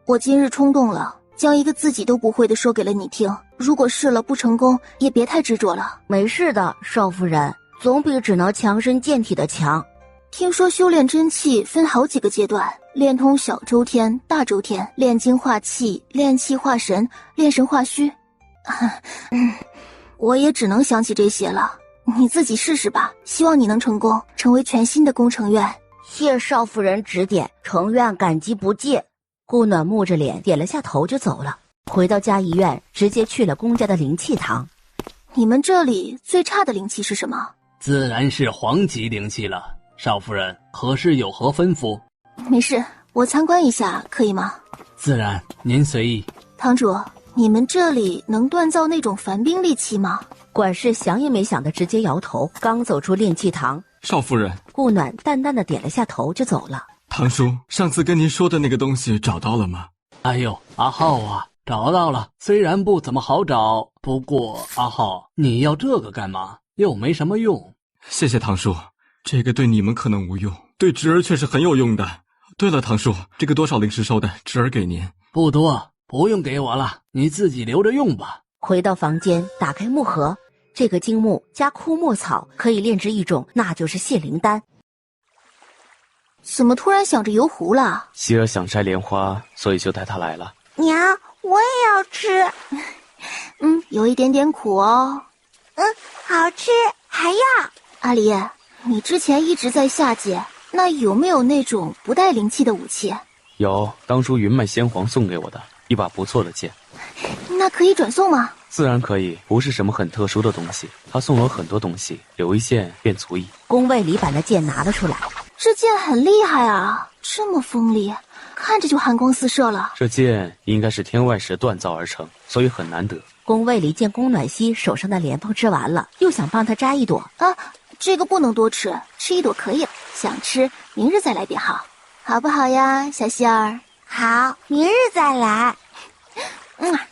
我今日冲动了，将一个自己都不会的说给了你听。如果试了不成功，也别太执着了。没事的，少夫人，总比只能强身健体的强。听说修炼真气分好几个阶段，练通小周天、大周天，炼精化气，炼气化神，炼神化虚。我也只能想起这些了，你自己试试吧。希望你能成功，成为全新的宫城院。谢少夫人指点，城院感激不尽。顾暖木着脸点了下头就走了。回到嘉怡院，直接去了宫家的灵气堂。你们这里最差的灵气是什么？自然是皇级灵气了。少夫人，何事有何吩咐？没事，我参观一下可以吗？自然，您随意。堂主，你们这里能锻造那种凡兵利器吗？管事想也没想的直接摇头。刚走出炼气堂，少夫人，顾暖淡淡的点了下头就走了。堂叔，上次跟您说的那个东西找到了吗？哎呦，阿浩啊，找到了，虽然不怎么好找，不过阿浩，你要这个干嘛？又没什么用。谢谢堂叔，这个对你们可能无用，对侄儿却是很有用的。对了，堂叔，这个多少灵石收的，侄儿给您。不多，不用给我了，你自己留着用吧。回到房间，打开木盒，这个精木加枯木草可以炼制一种，那就是谢灵丹。怎么突然想着游湖了？希儿想摘莲花，所以就带她来了。娘，我也要吃。有一点点苦哦。好吃，还要。阿离，你之前一直在下界，那有没有那种不带灵气的武器？有，当初云脉仙皇送给我的一把不错的剑。那可以转送吗？自然可以，不是什么很特殊的东西。他送了很多东西，留一线便足矣。宫卫里把那剑拿了出来。这剑很厉害啊，这么锋利，看着就寒光四射了。这剑应该是天外石锻造而成，所以很难得。宫卫里见宫暖曦手上的莲蓬吃完了，又想帮他摘一朵。这个不能多吃，吃一朵可以了，想吃明日再来便好，好不好呀，小希儿？好，明日再来。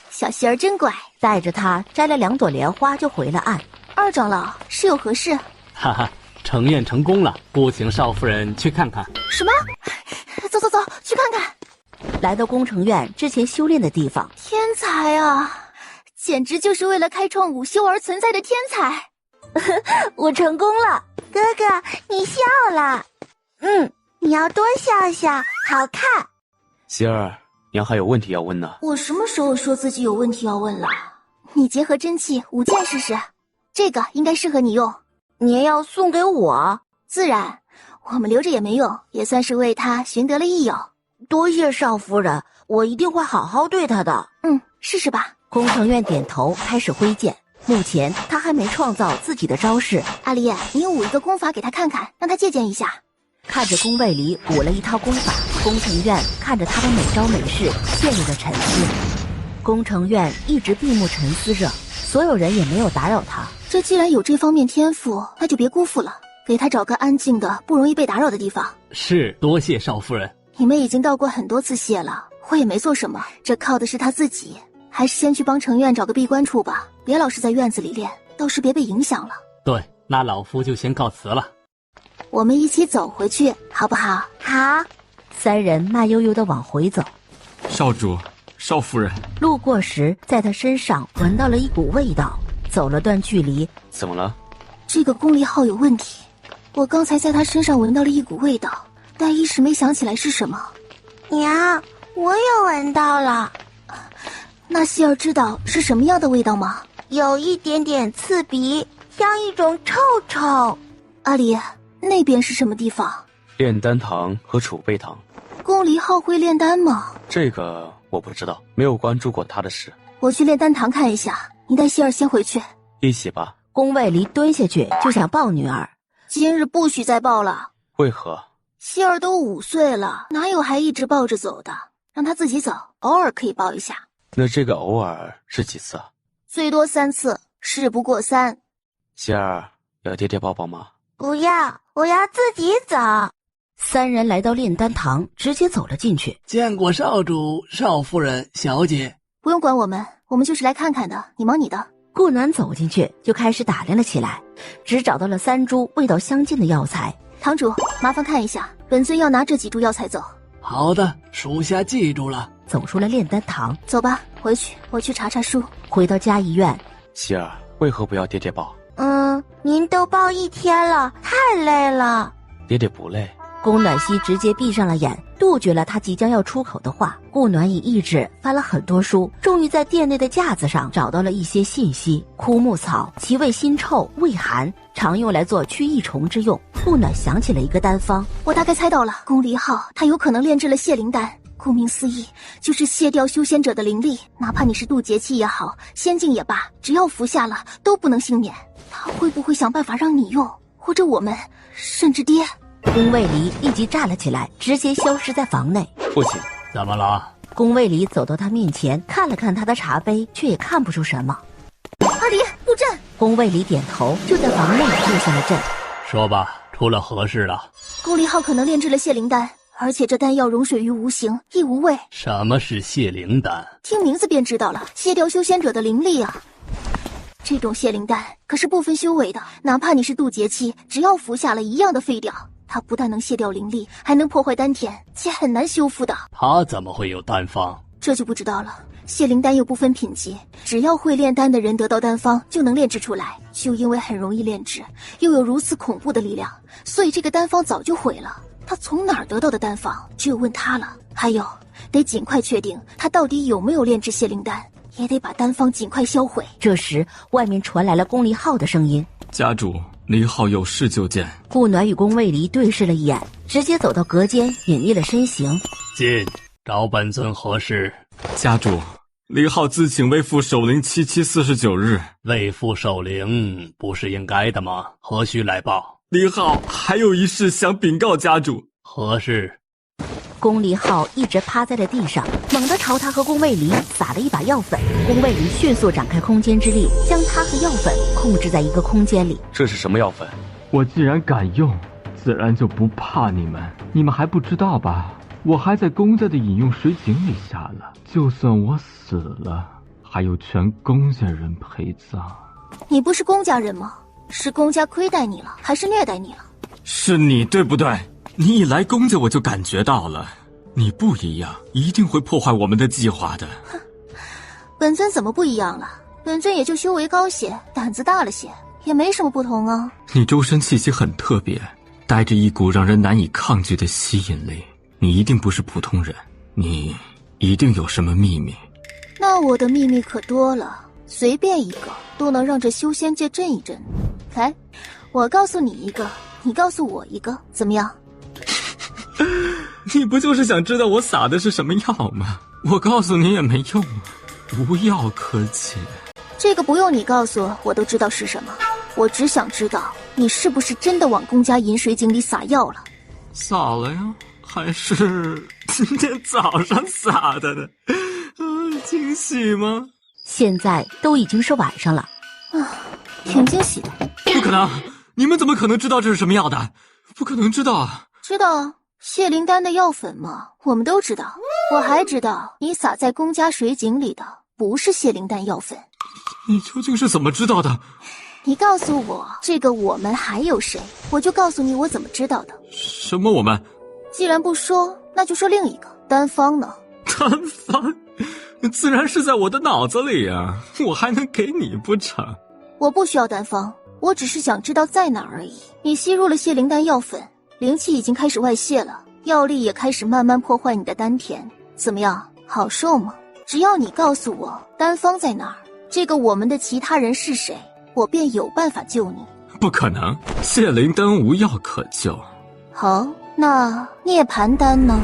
小希儿真乖。带着他摘了2朵莲花就回了岸。二长老，是有何事？哈哈，成院成功了，不请少夫人去看看。什么？走，去看看。来到宫城院之前修炼的地方。天才啊，简直就是为了开创武修而存在的天才。我成功了。哥哥，你笑了。你要多笑笑，好看。希儿，娘还有问题要问呢。我什么时候说自己有问题要问了？你结合真气舞剑试试，这个应该适合你用。你也要送给我？自然，我们留着也没用，也算是为他寻得了益友。多谢少夫人，我一定会好好对他的。试试吧。宫城院点头，开始挥剑。目前他还没创造自己的招式。阿离，你舞一个功法给他看看，让他借鉴一下。看着宫卫里舞了一套功法，宫城院看着他的每招每式，陷入了沉思。宫城院一直闭目沉思着，所有人也没有打扰他。这既然有这方面天赋，那就别辜负了，给他找个安静的、不容易被打扰的地方。是，多谢少夫人。你们已经道过很多次谢了，我也没做什么，这靠的是他自己。还是先去帮城院找个闭关处吧，别老是在院子里练，倒是别被影响了。对，那老夫就先告辞了。我们一起走回去，好不好？好。三人慢悠悠地往回走。少主，少夫人，路过时，在他身上闻到了一股味道。走了段距离，怎么了？这个宫离浩有问题。我刚才在他身上闻到了一股味道，但一时没想起来是什么。娘，我也闻到了。那希儿知道是什么样的味道吗？有一点点刺鼻，像一种臭臭。阿离，那边是什么地方？炼丹堂和储备堂。宫离浩会炼丹吗？这个我不知道，没有关注过他的事。我去炼丹堂看一下，你带希儿先回去。一起吧。宫卫离蹲下去就想抱女儿。今日不许再抱了。为何？希儿都5岁了，哪有还一直抱着走的？让她自己走，偶尔可以抱一下。那这个偶尔是几次啊？最多3次，事不过3。希儿，要爹爹抱抱吗？不要，我要自己走。三人来到炼丹堂，直接走了进去。见过少主、少夫人、小姐。不用管我们，我们就是来看看的，你忙你的。顾暖走进去就开始打量了起来，只找到了3株味道相近的药材。堂主，麻烦看一下，本尊要拿这几株药材走。好的，属下记住了。走出了炼丹堂，走吧，回去，我去查查书。回到嘉义院，希儿，为何不要爹爹抱？您都抱1天了，太累了。爹爹不累。宫暖曦直接闭上了眼，杜绝了他即将要出口的话。顾暖以意志翻了很多书，终于在殿内的架子上找到了一些信息。枯木草，其味辛臭，味寒，常用来做驱疫虫之用。顾暖想起了一个丹方，我大概猜到了，宫离浩他有可能炼制了泻灵丹。顾名思义，就是卸掉修仙者的灵力，哪怕你是渡劫期也好，仙境也罢，只要服下了都不能幸免。他会不会想办法让你用，或者我们，甚至爹？宫卫离立即站了起来，直接消失在房内。父亲，怎么了？宫卫离走到他面前，看了看他的茶杯，却也看不出什么。阿离，入阵。宫卫离点头，就在房内入下了阵。说吧，出了何事了？宫离浩可能炼制了泻灵丹，而且这丹药溶水于无形，亦无味。什么是泻灵丹？听名字便知道了，卸掉修仙者的灵力啊。这种泻灵丹可是不分修为的，哪怕你是渡劫期，只要服下了一样的废掉。它不但能卸掉灵力，还能破坏丹田，且很难修复的。他怎么会有丹方？这就不知道了。泻灵丹又不分品级，只要会炼丹的人得到丹方就能炼制出来。就因为很容易炼制，又有如此恐怖的力量，所以这个丹方早就毁了。他从哪儿得到的丹方，只有问他了。还有，得尽快确定他到底有没有炼制泻灵丹，也得把丹方尽快销毁。这时，外面传来了宫离浩的声音：“家主，离浩有事就见。”顾暖与宫卫离对视了一眼，直接走到隔间，隐匿了身形。进，找本尊何事？家主，离浩自请为父守灵7期49日。为父守灵不是应该的吗？何须来报？离浩还有一事想禀告家主。何事？宫离浩一直趴在了地上，猛地朝他和宫卫离撒了一把药粉。宫卫离迅速展开空间之力，将他和药粉控制在一个空间里。这是什么药粉？我既然敢用，自然就不怕你们。你们还不知道吧？我还在宫家的饮用水井里下了，就算我死了，还有全宫家人陪葬。你不是宫家人吗？是宫家亏待你了，还是虐待你了？是你对不对？你一来宫家我就感觉到了，你不一样，一定会破坏我们的计划的。哼，本尊怎么不一样了？本尊也就修为高些，胆子大了些，也没什么不同啊。你周身气息很特别，带着一股让人难以抗拒的吸引力。你一定不是普通人，你一定有什么秘密。那我的秘密可多了，随便一个都能让这修仙界震一震。来，我告诉你一个，你告诉我一个，怎么样？你不就是想知道我撒的是什么药吗？我告诉你也没用，无药可解。这个不用你告诉我都知道是什么，我只想知道你是不是真的往宫家饮水井里撒药了。撒了呀，还是今天早上撒的呢。惊喜吗？现在都已经是晚上了啊，挺惊喜的。不可能，你们怎么可能知道这是什么药的？不可能知道啊。知道啊，泻灵丹的药粉嘛，我们都知道。我还知道你撒在宫家水井里的不是泻灵丹药粉。你究竟是怎么知道的？你告诉我这个我们还有谁，我就告诉你我怎么知道的。什么我们？既然不说，那就说另一个丹方呢？丹方，自然是在我的脑子里啊，我还能给你不成？我不需要丹方，我只是想知道在哪儿而已。你吸入了泻灵丹药粉，灵气已经开始外泄了，药力也开始慢慢破坏你的丹田，怎么样，好受吗？只要你告诉我丹方在哪儿，这个我们的其他人是谁，我便有办法救你。不可能，泻灵丹无药可救。好，那涅槃丹呢？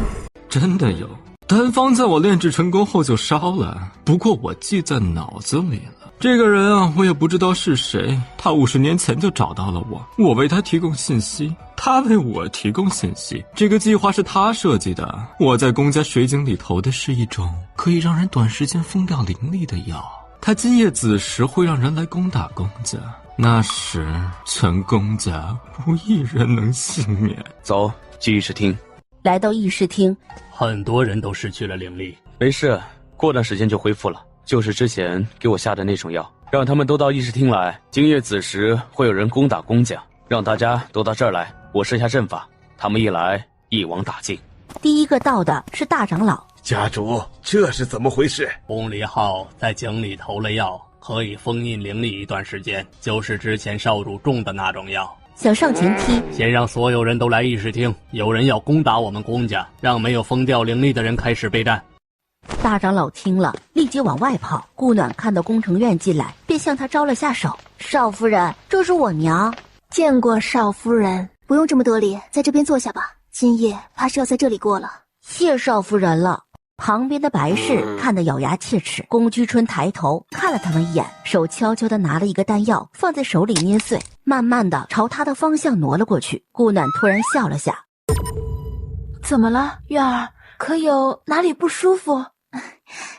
真的有，丹方在我炼制成功后就烧了，不过我记在脑子里了。这个人啊，我也不知道是谁，他50年前就找到了我为他提供信息，他为我提供信息。这个计划是他设计的，我在公家水井里投的是一种可以让人短时间封掉灵力的药，他今夜子时会让人来攻打公家，那时全公家无一人能幸免。走，去议事厅。来到议事厅，很多人都失去了灵力。没事，过段时间就恢复了。就是之前给我下的那种药，让他们都到议事厅来。今夜子时会有人攻打公家，让大家都到这儿来。我设下阵法，他们一来，一网打尽。第一个到的是大长老。家主，这是怎么回事？宫里号在井里投了药，可以封印灵力一段时间，就是之前少主种的那种药。想上前踢，先让所有人都来议事厅，有人要攻打我们公家，让没有封掉灵力的人开始备战。大长老听了，立即往外跑。顾暖看到宫城院进来，便向他招了下手。少夫人，这是我娘。见过少夫人。不用这么多礼，在这边坐下吧。今夜怕是要在这里过了。谢少夫人了。旁边的白氏看得咬牙切齿。宫居春抬头看了他们一眼，手悄悄地拿了一个丹药放在手里捏碎，慢慢地朝他的方向挪了过去。顾暖突然笑了下。怎么了，月儿？可有哪里不舒服？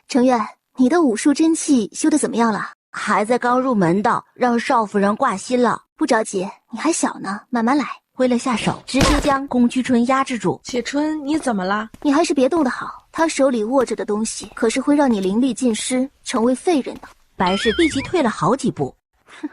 程远，你的武术真气修得怎么样了？还在刚入门的，让少夫人挂心了。不着急，你还小呢，慢慢来。挥了下手，直接将宫居春压制住。启春，你怎么了？你还是别动得好，他手里握着的东西可是会让你灵力尽失，成为废人的。白氏立即退了好几步。哼，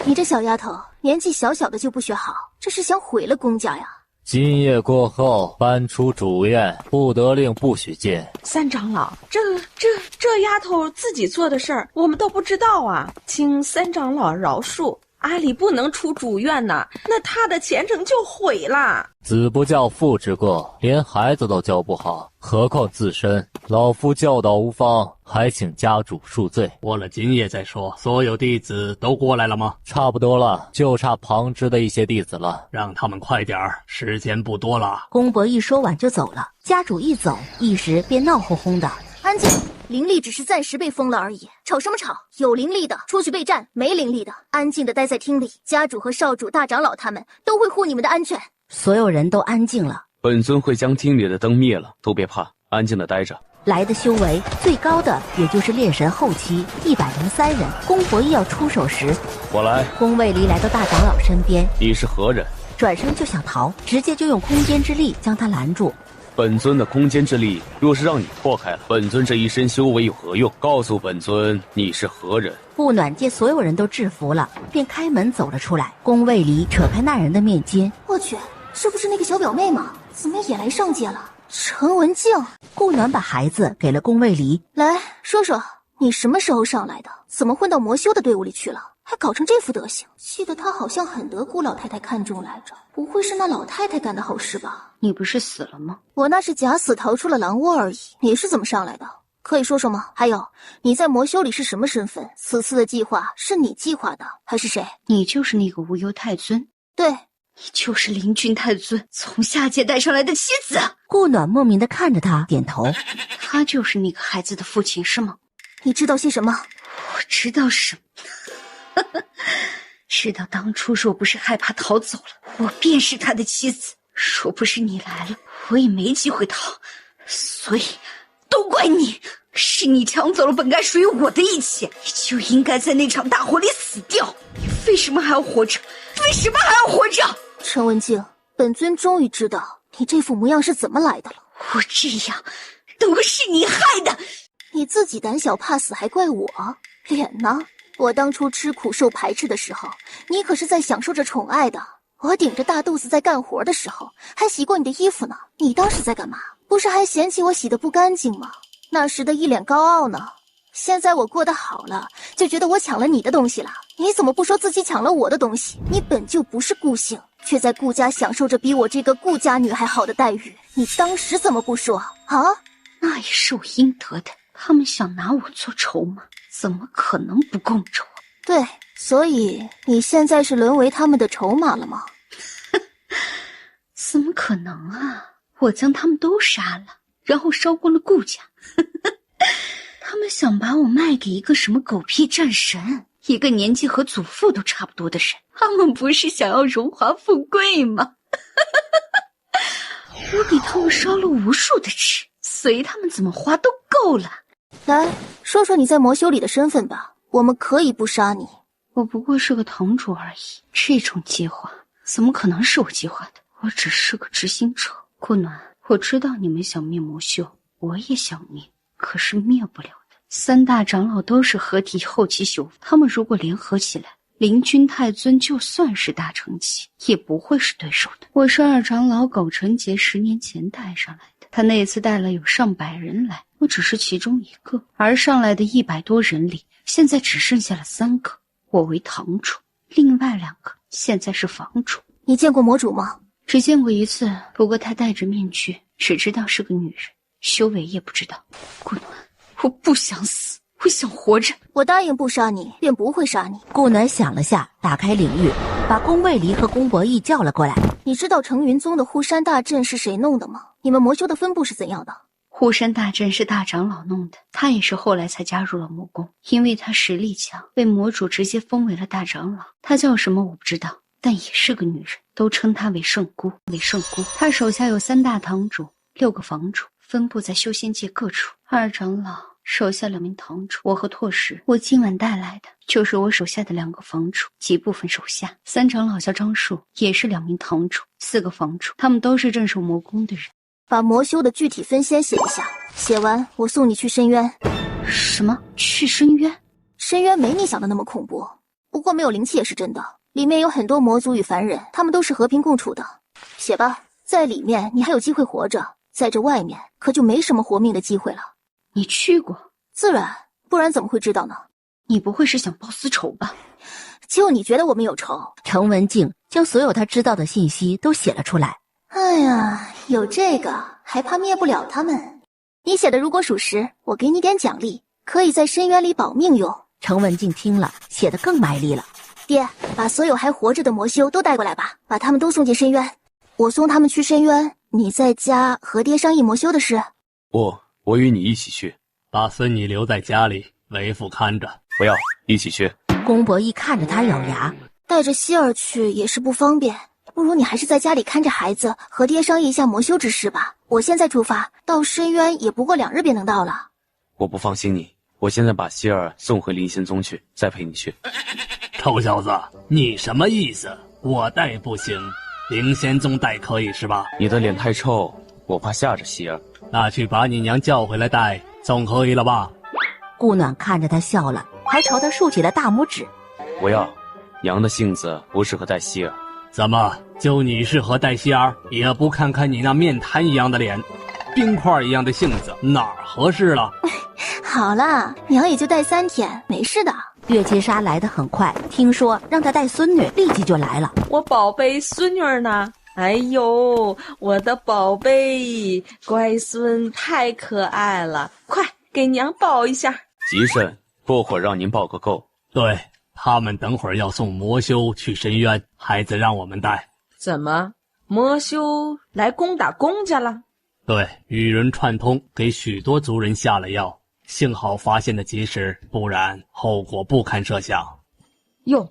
你这小丫头，年纪小小的就不学好，这是想毁了公家呀！今夜过后，搬出主院，不得令不许进。三长老，这丫头自己做的事儿，我们都不知道啊，请三长老饶恕。阿里不能出主院呐，那他的前程就毁了。子不教父之过，连孩子都教不好，何况自身。老夫教导无方，还请家主恕罪。过了今夜再说。所有弟子都过来了吗？差不多了，就差旁支的一些弟子了。让他们快点儿，时间不多了。宫伯一说完就走了。家主一走，一时便闹哄哄的。安静！灵力只是暂时被封了而已，吵什么吵？有灵力的出去备战，没灵力的安静的待在厅里。家主和少主、大长老他们都会护你们的安全。所有人都安静了。本尊会将厅里的灯灭了，都别怕，安静的待着。来的修为最高的也就是炼神后期103人。宫伯一要出手时，我来。宫卫离来到大长老身边。你是何人？转身就想逃，直接就用空间之力将他拦住。本尊的空间之力，若是让你破开了，本尊这一身修为有何用？告诉本尊你是何人？顾暖见所有人都制服了，便开门走了出来。宫卫离扯开那人的面巾，我去，这不是那个小表妹吗？怎么也来上界了？陈文静。顾暖把孩子给了宫卫离，来说说你什么时候上来的？怎么混到魔修的队伍里去了？还搞成这副德行，记得他好像很得顾老太太看重来着，不会是那老太太干的好事吧？你不是死了吗？我那是假死逃出了狼窝而已，你是怎么上来的？可以说说吗？还有，你在魔修里是什么身份？此次的计划是你计划的，还是谁？你就是那个无忧太尊。对，你就是灵君太尊从下界带上来的妻子。顾暖莫名的看着他，点头。他就是那个孩子的父亲是吗？你知道些什么？我知道什么？知道当初若不是害怕逃走了，我便是他的妻子。若不是你来了，我也没机会逃。所以，都怪你，是你抢走了本该属于我的一切，你就应该在那场大火里死掉。你为什么还要活着？为什么还要活着？陈文静，本尊终于知道你这副模样是怎么来的了。我这样，都是你害的。你自己胆小怕死，还怪我？脸呢？我当初吃苦受排斥的时候，你可是在享受着宠爱的。我顶着大肚子在干活的时候，还洗过你的衣服呢。你当时在干嘛？不不是还嫌弃我洗得不干净吗？那时的一脸高傲呢。现在我过得好了，就觉得我抢了你的东西了。你怎么不说自己抢了我的东西？你本就不是顾姓，却在顾家享受着比我这个顾家女还好的待遇，你当时怎么不说啊？那也是我应得的。他们想拿我做筹码，怎么可能不供着我？对，所以你现在是沦为他们的筹码了吗？怎么可能啊！我将他们都杀了，然后烧光了顾家。他们想把我卖给一个什么狗屁战神，一个年纪和祖父都差不多的人。他们不是想要荣华富贵吗？我给他们烧了无数的纸，随他们怎么花都够了。来说说你在魔修里的身份吧，我们可以不杀你。我不过是个堂主而已，这种计划怎么可能是我计划的？我只是个执行者。顾暖，我知道你们想灭魔修，我也想灭，可是灭不了的。三大长老都是合体后期修，他们如果联合起来，灵君太尊就算是大成期，也不会是对手的。我是二长老苟成杰10年前带上来的，他那次带了有上百人来，我只是其中一个，而上来的100多人里，现在只剩下了3个，我为堂主，另外2个现在是房主。你见过魔主吗？只见过一次，不过她戴着面具，只知道是个女人，修为也不知道。顾暖，我不想死，我想活着。我答应不杀你，便不会杀你。顾暖想了下，打开领域，把宫卫离和宫博弈叫了过来。你知道成云宗的护山大阵是谁弄的吗？你们魔修的分布是怎样的？护山大阵是大长老弄的，他也是后来才加入了魔宫，因为他实力强，被魔主直接封为了大长老。他叫什么我不知道，但也是个女人，都称她为圣姑。她手下有3大堂主，6个房主，分布在修仙界各处。二长老手下2名堂主，我和拓石。我今晚带来的就是我手下的2个房主及部分手下。3长老叫张树，也是2名堂主，4个房主，他们都是镇守魔宫的人。把魔修的具体分仙写一下，写完我送你去深渊。什么？去深渊？深渊没你想的那么恐怖，不过没有灵气也是真的，里面有很多魔族与凡人，他们都是和平共处的。写吧，在里面你还有机会活着，在这外面可就没什么活命的机会了。你去过？自然，不然怎么会知道呢？你不会是想报私仇吧？就你觉得我们有仇？程文静将所有他知道的信息都写了出来。哎呀，有这个还怕灭不了他们？你写的如果属实，我给你点奖励，可以在深渊里保命用。程文静听了，写得更卖力了。爹，把所有还活着的魔修都带过来吧，把他们都送进深渊。我送他们去深渊，你在家和爹商议魔修的事。我与你一起去。把孙女留在家里，为父看着。不要，一起去。宫博弈看着他咬牙，带着希儿去也是不方便，不如你还是在家里看着孩子，和爹商议一下魔修之事吧。我现在出发，到深渊也不过2日便能到了。我不放心你，我现在把希儿送回灵仙宗去，再陪你去。臭小子，你什么意思？我带不行，灵仙宗带可以是吧？你的脸太臭，我怕吓着希儿。那去把你娘叫回来带，总可以了吧？顾暖看着他笑了，还朝他竖起了大拇指。不要，娘的性子不适合带希儿。怎么，就你适合带希儿？也不看看你那面瘫一样的脸，冰块一样的性子，哪儿合适了？好啦，娘也就带3天，没事的。月阶杀来得很快，听说让他带孙女，立即就来了。我宝贝孙女呢？哎呦，我的宝贝乖孙太可爱了，快给娘抱一下。吉慎，过会儿让您抱个够。对，他们等会儿要送魔修去深渊，孩子让我们带。怎么，魔修来攻打公家了？对，与人串通，给许多族人下了药，幸好发现的及时，不然后果不堪设想。哟，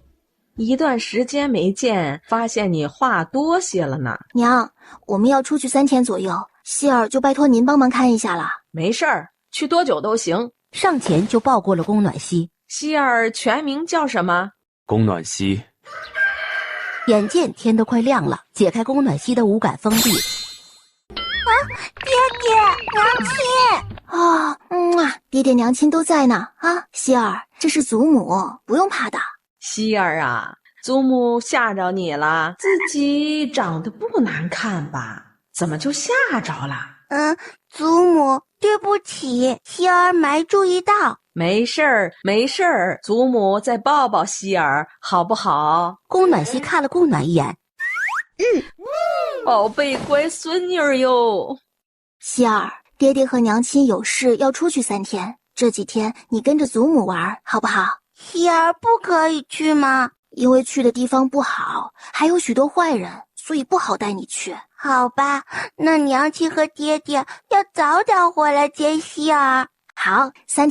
一段时间没见，发现你话多些了呢。娘，我们要出去3天左右，希儿就拜托您帮忙看一下了。没事儿，去多久都行。上前就抱过了宫暖曦。希儿全名叫什么？宫暖曦。眼见天都快亮了，解开宫暖曦的五感封闭。爹爹娘亲爹爹娘亲都在呢啊！希儿，这是祖母，不用怕的。希儿啊，祖母吓着你了，自己长得不难看吧？怎么就吓着了？祖母，对不起，希儿没注意到。没事儿，没事儿，祖母再抱抱希儿，好不好？宫暖曦看了顾暖一眼，宝贝乖孙女儿哟。希儿，爹爹和娘亲有事要出去3天，这几天你跟着祖母玩，好不好？希儿不可以去吗？因为去的地方不好，还有许多坏人，所以不好带你去。好吧，那娘亲和爹爹要早点回来接希儿。好，3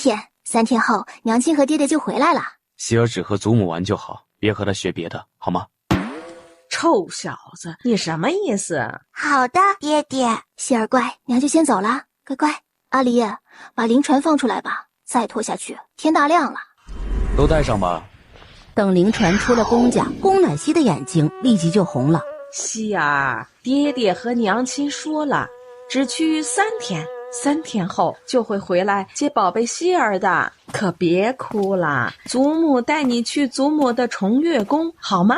天后，娘亲和爹爹就回来了。希儿只和祖母玩就好，别和他学别的，好吗？臭小子，你什么意思？好的，爹爹。希儿乖，娘就先走了，乖乖。阿离，把灵船放出来吧，再拖下去，天大亮了。都带上吧。等灵船出了宫家，宫暖曦的眼睛立即就红了。希儿，爹爹和娘亲说了，只去3天，3天后就会回来接宝贝希儿的，可别哭了。祖母带你去祖母的崇月宫，好吗？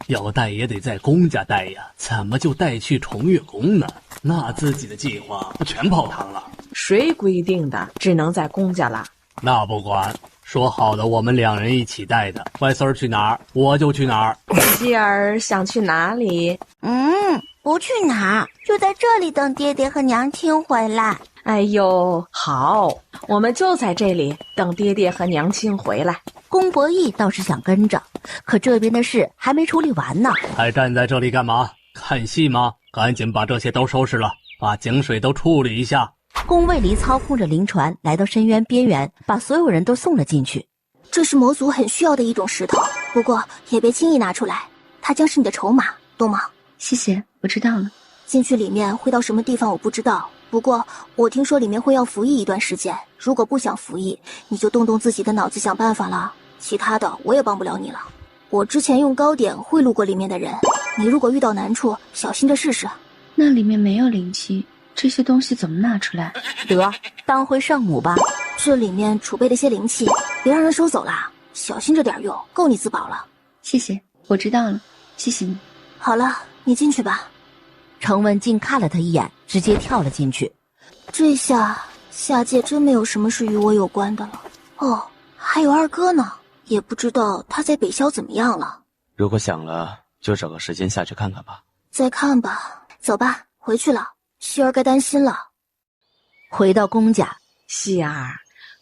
要带也得在公家带呀，怎么就带去崇月宫呢？那自己的计划不全泡汤了？谁规定的只能在公家了？那不管，说好的我们2人一起带的，外孙儿去哪儿我就去哪儿。希儿想去哪里？不去哪儿，就在这里等爹爹和娘亲回来。哎呦，好，我们就在这里等爹爹和娘亲回来。宫伯义倒是想跟着，可这边的事还没处理完呢。还站在这里干嘛？看戏吗？赶紧把这些都收拾了，把井水都处理一下。宫卫离操控着灵船来到深渊边缘，把所有人都送了进去。这是魔族很需要的一种石头，不过也别轻易拿出来，它将是你的筹码，懂吗？谢谢，我知道了。进去里面会到什么地方我不知道，不过我听说里面会要服役一段时间，如果不想服役，你就动动自己的脑子想办法了，其他的我也帮不了你了。我之前用糕点贿赂过里面的人，你如果遇到难处，小心着试试。那里面没有灵气，这些东西怎么拿出来？得，当回圣母吧。这里面储备了些灵气，别让人收走了，小心着点用，够你自保了。谢谢，我知道了，谢谢你。好了，你进去吧。程文静看了他一眼，直接跳了进去。这下下界真没有什么是与我有关的了。哦，还有二哥呢，也不知道他在北萧怎么样了。如果想了，就找个时间下去看看吧。再看吧，走吧，回去了。希儿该担心了。回到宫家，希儿，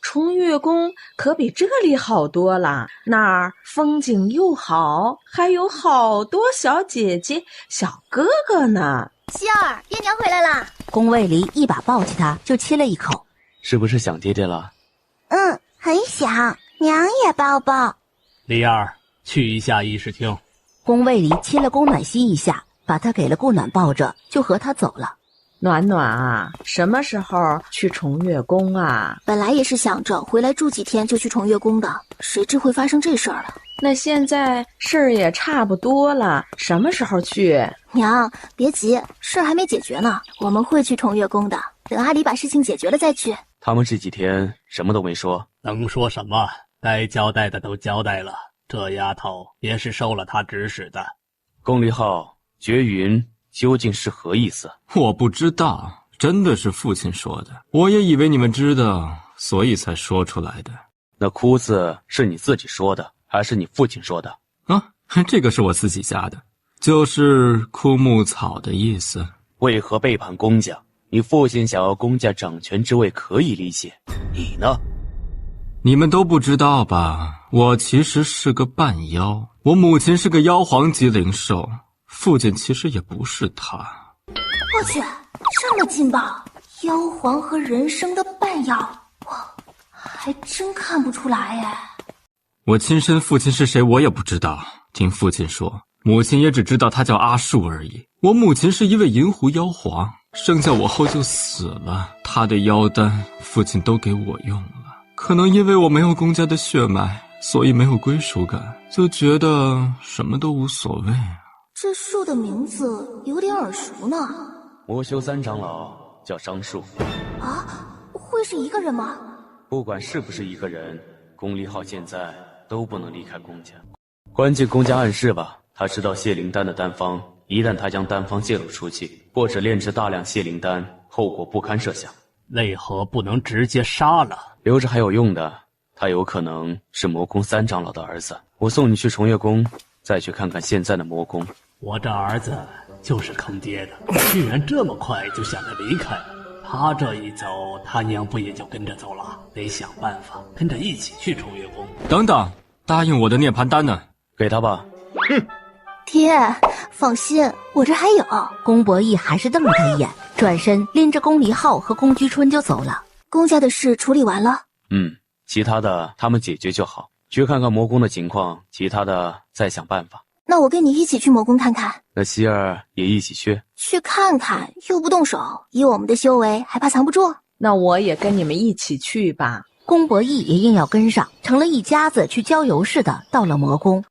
崇月宫可比这里好多了，那儿风景又好，还有好多小姐姐、小哥哥呢。希儿，爹娘回来啦！宫卫离一把抱起他，就亲了一口。是不是想爹爹了？很想，娘也抱抱。梨儿，去一下议事厅。宫卫离亲了宫暖曦一下，把他给了顾暖抱着，就和他走了。暖暖啊，什么时候去崇月宫啊？本来也是想着回来住几天就去崇月宫的，谁知会发生这事儿了。那现在事儿也差不多了，什么时候去？娘，别急，事儿还没解决呢，我们会去崇月宫的，等阿离把事情解决了再去。他们这几天什么都没说。能说什么？该交代的都交代了，这丫头也是受了他指使的。宫离浩，绝云究竟是何意思？我不知道，真的是父亲说的，我也以为你们知道，所以才说出来的。那哭字是你自己说的，还是你父亲说的？啊，这个是我自己加的，就是枯木草的意思。为何背叛公家？你父亲想要公家掌权之位可以理解，你呢？你们都不知道吧？我其实是个半妖，我母亲是个妖皇级灵兽，父亲其实也不是他。我去，这么劲爆！妖皇和人生的半妖，我还真看不出来哎。我亲生父亲是谁我也不知道，听父亲说，母亲也只知道他叫阿树而已。我母亲是一位银狐妖皇，生下我后就死了，他的妖丹父亲都给我用了。可能因为我没有公家的血脉，所以没有归属感，就觉得什么都无所谓。这树的名字有点耳熟呢。魔修三长老叫张树。啊，会是一个人吗？不管是不是一个人，宫离浩现在都不能离开宫家。关进宫家暗室吧，他知道谢灵丹的丹方一旦他将丹方泄露出去，或者炼制大量血灵丹，后果不堪设想。为何不能直接杀了？留着还有用的，他有可能是魔宫三长老的儿子。我送你去重月宫，再去看看现在的魔宫。我这儿子就是坑爹的，居然这么快就想着离开了。他这一走，他娘不也就跟着走了？得想办法跟着一起去重月宫。等等，答应我的涅槃丹呢？给他吧。哼，爹，放心，我这还有。宫伯义还是瞪了他一眼，转身拎着宫离浩和宫居春就走了。宫家的事处理完了。其他的他们解决就好。去看看魔宫的情况，其他的再想办法。那我跟你一起去魔宫看看。那希儿也一起去？去看看又不动手，以我们的修为还怕藏不住？那我也跟你们一起去吧。宫伯义也硬要跟上，成了一家子去郊游似的。到了魔宫，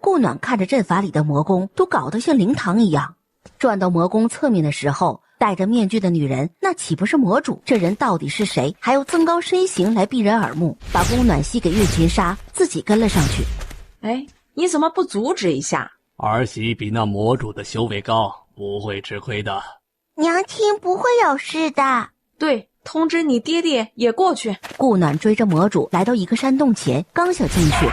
顾暖看着阵法里的魔宫都搞得像灵堂一样。转到魔宫侧面的时候，戴着面具的女人那岂不是魔主？这人到底是谁？还要增高身形来避人耳目，把宫暖吸给月琴纱，自己跟了上去。哎，你怎么不阻止一下？儿媳比那魔主的修为高，不会吃亏的。娘亲不会有事的。对，通知你爹爹也过去。顾暖追着魔主来到一个山洞前，刚想进去。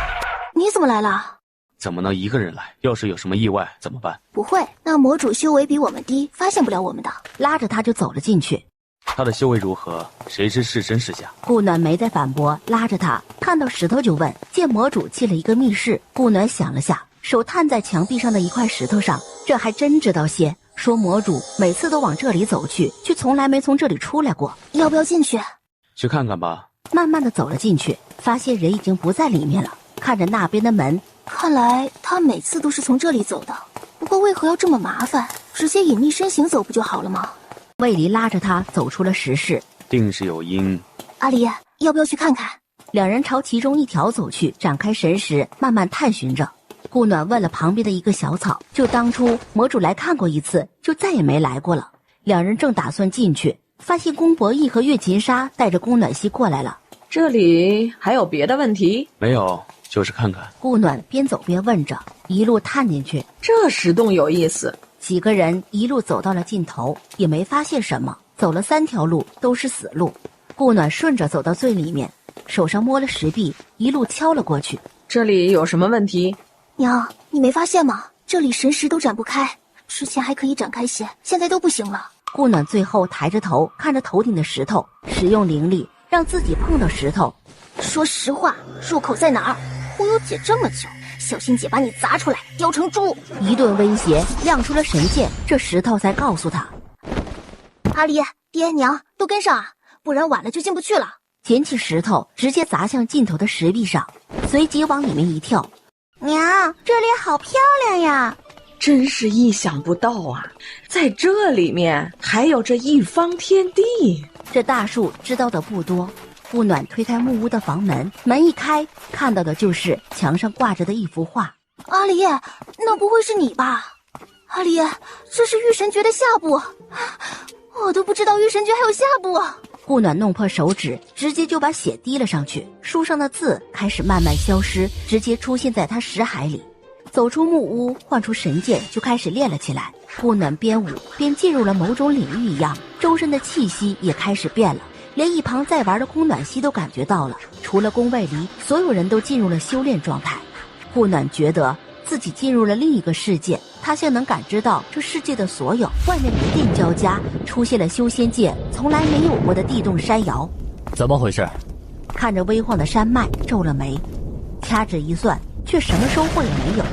你怎么来了？怎么能一个人来？要是有什么意外怎么办？不会，那魔主修为比我们低，发现不了我们的。拉着他就走了进去。他的修为如何？谁知是真是假？顾暖没再反驳，拉着他看到石头就问。见魔主进了一个密室，顾暖想了下，手探在墙壁上的一块石头上，这还真知道些。说魔主每次都往这里走去，却从来没从这里出来过。要不要进去？去看看吧。慢慢的走了进去，发现人已经不在里面了。看着那边的门，看来他每次都是从这里走的。不过为何要这么麻烦？直接隐匿身形走不就好了吗？魏离拉着他走出了石室。定是有因。阿离，要不要去看看？两人朝其中一条走去，展开神识，慢慢探寻着。顾暖问了旁边的一个小草，就当初魔主来看过一次，就再也没来过了。两人正打算进去，发现宫伯义和月琴纱带着宫暖曦过来了。这里还有别的问题？没有，就是看看。顾暖边走边问着，一路探进去。这石洞有意思。几个人一路走到了尽头，也没发现什么。走了3条路都是死路。顾暖顺着走到最里面，手上摸了石壁，一路敲了过去。这里有什么问题？娘，你没发现吗？这里神识都展不开，之前还可以展开些，现在都不行了。顾暖最后抬着头看着头顶的石头，使用灵力让自己碰到石头。说实话，入口在哪儿？忽悠姐这么久，小心姐把你砸出来，雕成猪！一顿威胁，亮出了神剑，这石头才告诉他：阿离，爹娘都跟上啊，不然晚了就进不去了。捡起石头，直接砸向尽头的石壁上，随即往里面一跳。娘，这里好漂亮呀！真是意想不到啊，在这里面还有这一方天地。这大树知道的不多。顾暖推开木屋的房门，门一开，看到的就是墙上挂着的一幅画。阿离，那不会是你吧？阿离，这是御神诀的下部，我都不知道御神诀还有下部。顾暖弄破手指，直接就把血滴了上去，书上的字开始慢慢消失，直接出现在他识海里。走出木屋，换出神剑，就开始练了起来。顾暖边舞边进入了某种领域一样，周身的气息也开始变了，连一旁在玩的宫暖曦都感觉到了。除了宫卫离，所有人都进入了修炼状态。顾暖觉得自己进入了另一个世界，他像能感知到这世界的所有。外面雷电交加，出现了修仙界从来没有过的地动山摇。怎么回事？看着微晃的山脉，皱了眉，掐指一算，却什么收获也没有。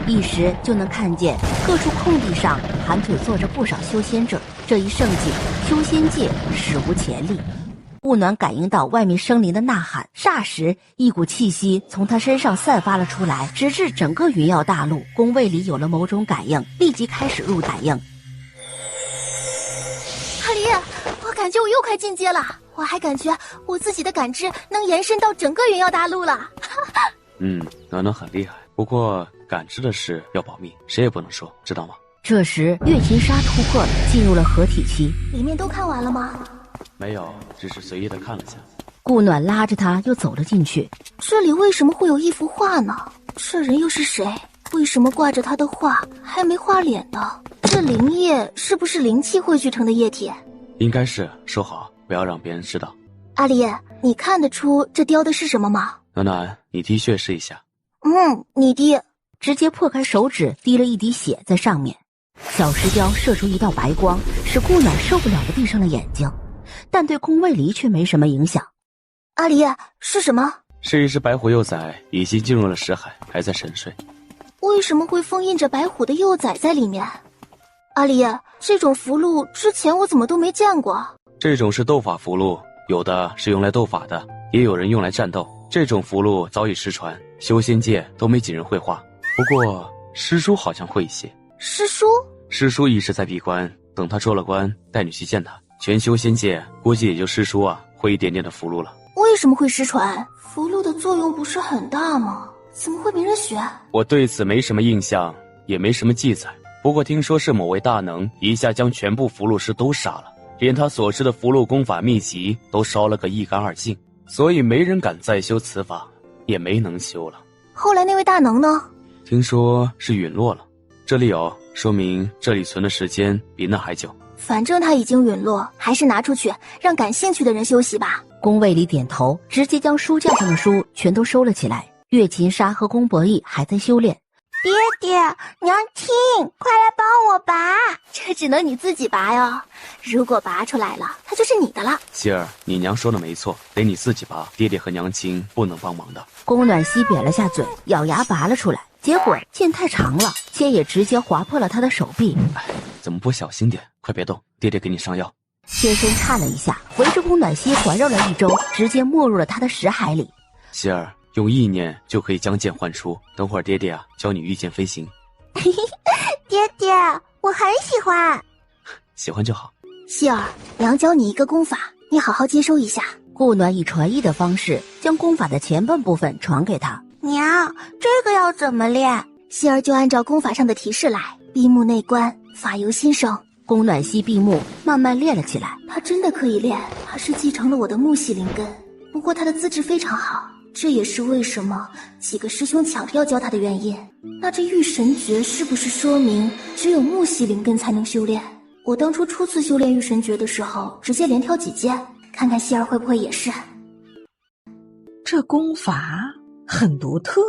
一时就能看见各处空地上盘腿坐着不少修仙者，这一盛景，修仙界史无前例。顾暖感应到外面生灵的呐喊，霎时一股气息从他身上散发了出来，直至整个云耀大陆。宫卫里有了某种感应，立即开始入感应。阿离，我感觉我又快进阶了，我还感觉我自己的感知能延伸到整个云耀大陆了。暖暖很厉害，不过感知的事要保密，谁也不能说，知道吗？这时月琴纱突破了，进入了合体期。里面都看完了吗？没有，只是随意的看了下。顾暖拉着他又走了进去。这里为什么会有一幅画呢？这人又是谁？为什么挂着他的画还没画脸呢？这灵液是不是灵气汇聚成的液体？应该是，收好，不要让别人知道。阿离，你看得出这雕的是什么吗？暖暖，你滴血试一下。你滴。直接破开手指，滴了一滴血在上面。小石雕射出一道白光，使顾暖受不了的闭上了眼睛，但对宫卫离却没什么影响。阿离，是什么？是一只白虎幼崽，已经进入了识海，还在沉睡。为什么会封印着白虎的幼崽在里面？阿离，这种符箓之前我怎么都没见过？这种是斗法符箓，有的是用来斗法的，也有人用来战斗。这种符箓早已失传，修仙界都没几人会画。不过师叔好像会一些。师叔？师叔一直在闭关，等他出了关，带你去见他。全修仙界估计也就师叔会一点点的符箓了。为什么会失传？符箓的作用不是很大吗？怎么会没人学？我对此没什么印象，也没什么记载。不过听说是某位大能一下将全部符箓师都杀了，连他所知的符箓功法秘籍都烧了个一干二净，所以没人敢再修此法，也没能修了。后来那位大能呢？听说是陨落了。这里有，说明这里存的时间比那还久。反正他已经陨落，还是拿出去让感兴趣的人休息吧。宫卫离点头，直接将书架上的书全都收了起来。月琴纱和宫博弈还在修炼。爹爹，娘亲，快来帮我拔！这只能你自己拔哟，如果拔出来了，它就是你的了。希儿，你娘说的没错，得你自己拔，爹爹和娘亲不能帮忙的。宫暖溪瘪了下嘴，咬牙拔了出来，结果剑太长了，切也直接划破了他的手臂。怎么不小心点？快别动，爹爹给你上药。切身颤了一下，围着宫暖溪环绕了一周，直接没入了他的识海里。希儿，用意念就可以将剑唤出，等会儿爹爹教你御剑飞行。爹爹，我很喜欢。喜欢就好。希儿，娘教你一个功法，你好好接收一下。顾暖以传译的方式将功法的前半部分传给他。娘，这个要怎么练？希儿就按照功法上的提示来，闭目内观，法由心生。宫暖溪闭目，慢慢练了起来。他真的可以练，他是继承了我的木系灵根，不过他的资质非常好，这也是为什么几个师兄抢着要教他的原因。那这御神诀是不是说明只有木系灵根才能修炼？我当初初次修炼御神诀的时候，直接连挑几阶，看看希儿会不会也是。这功法很独特。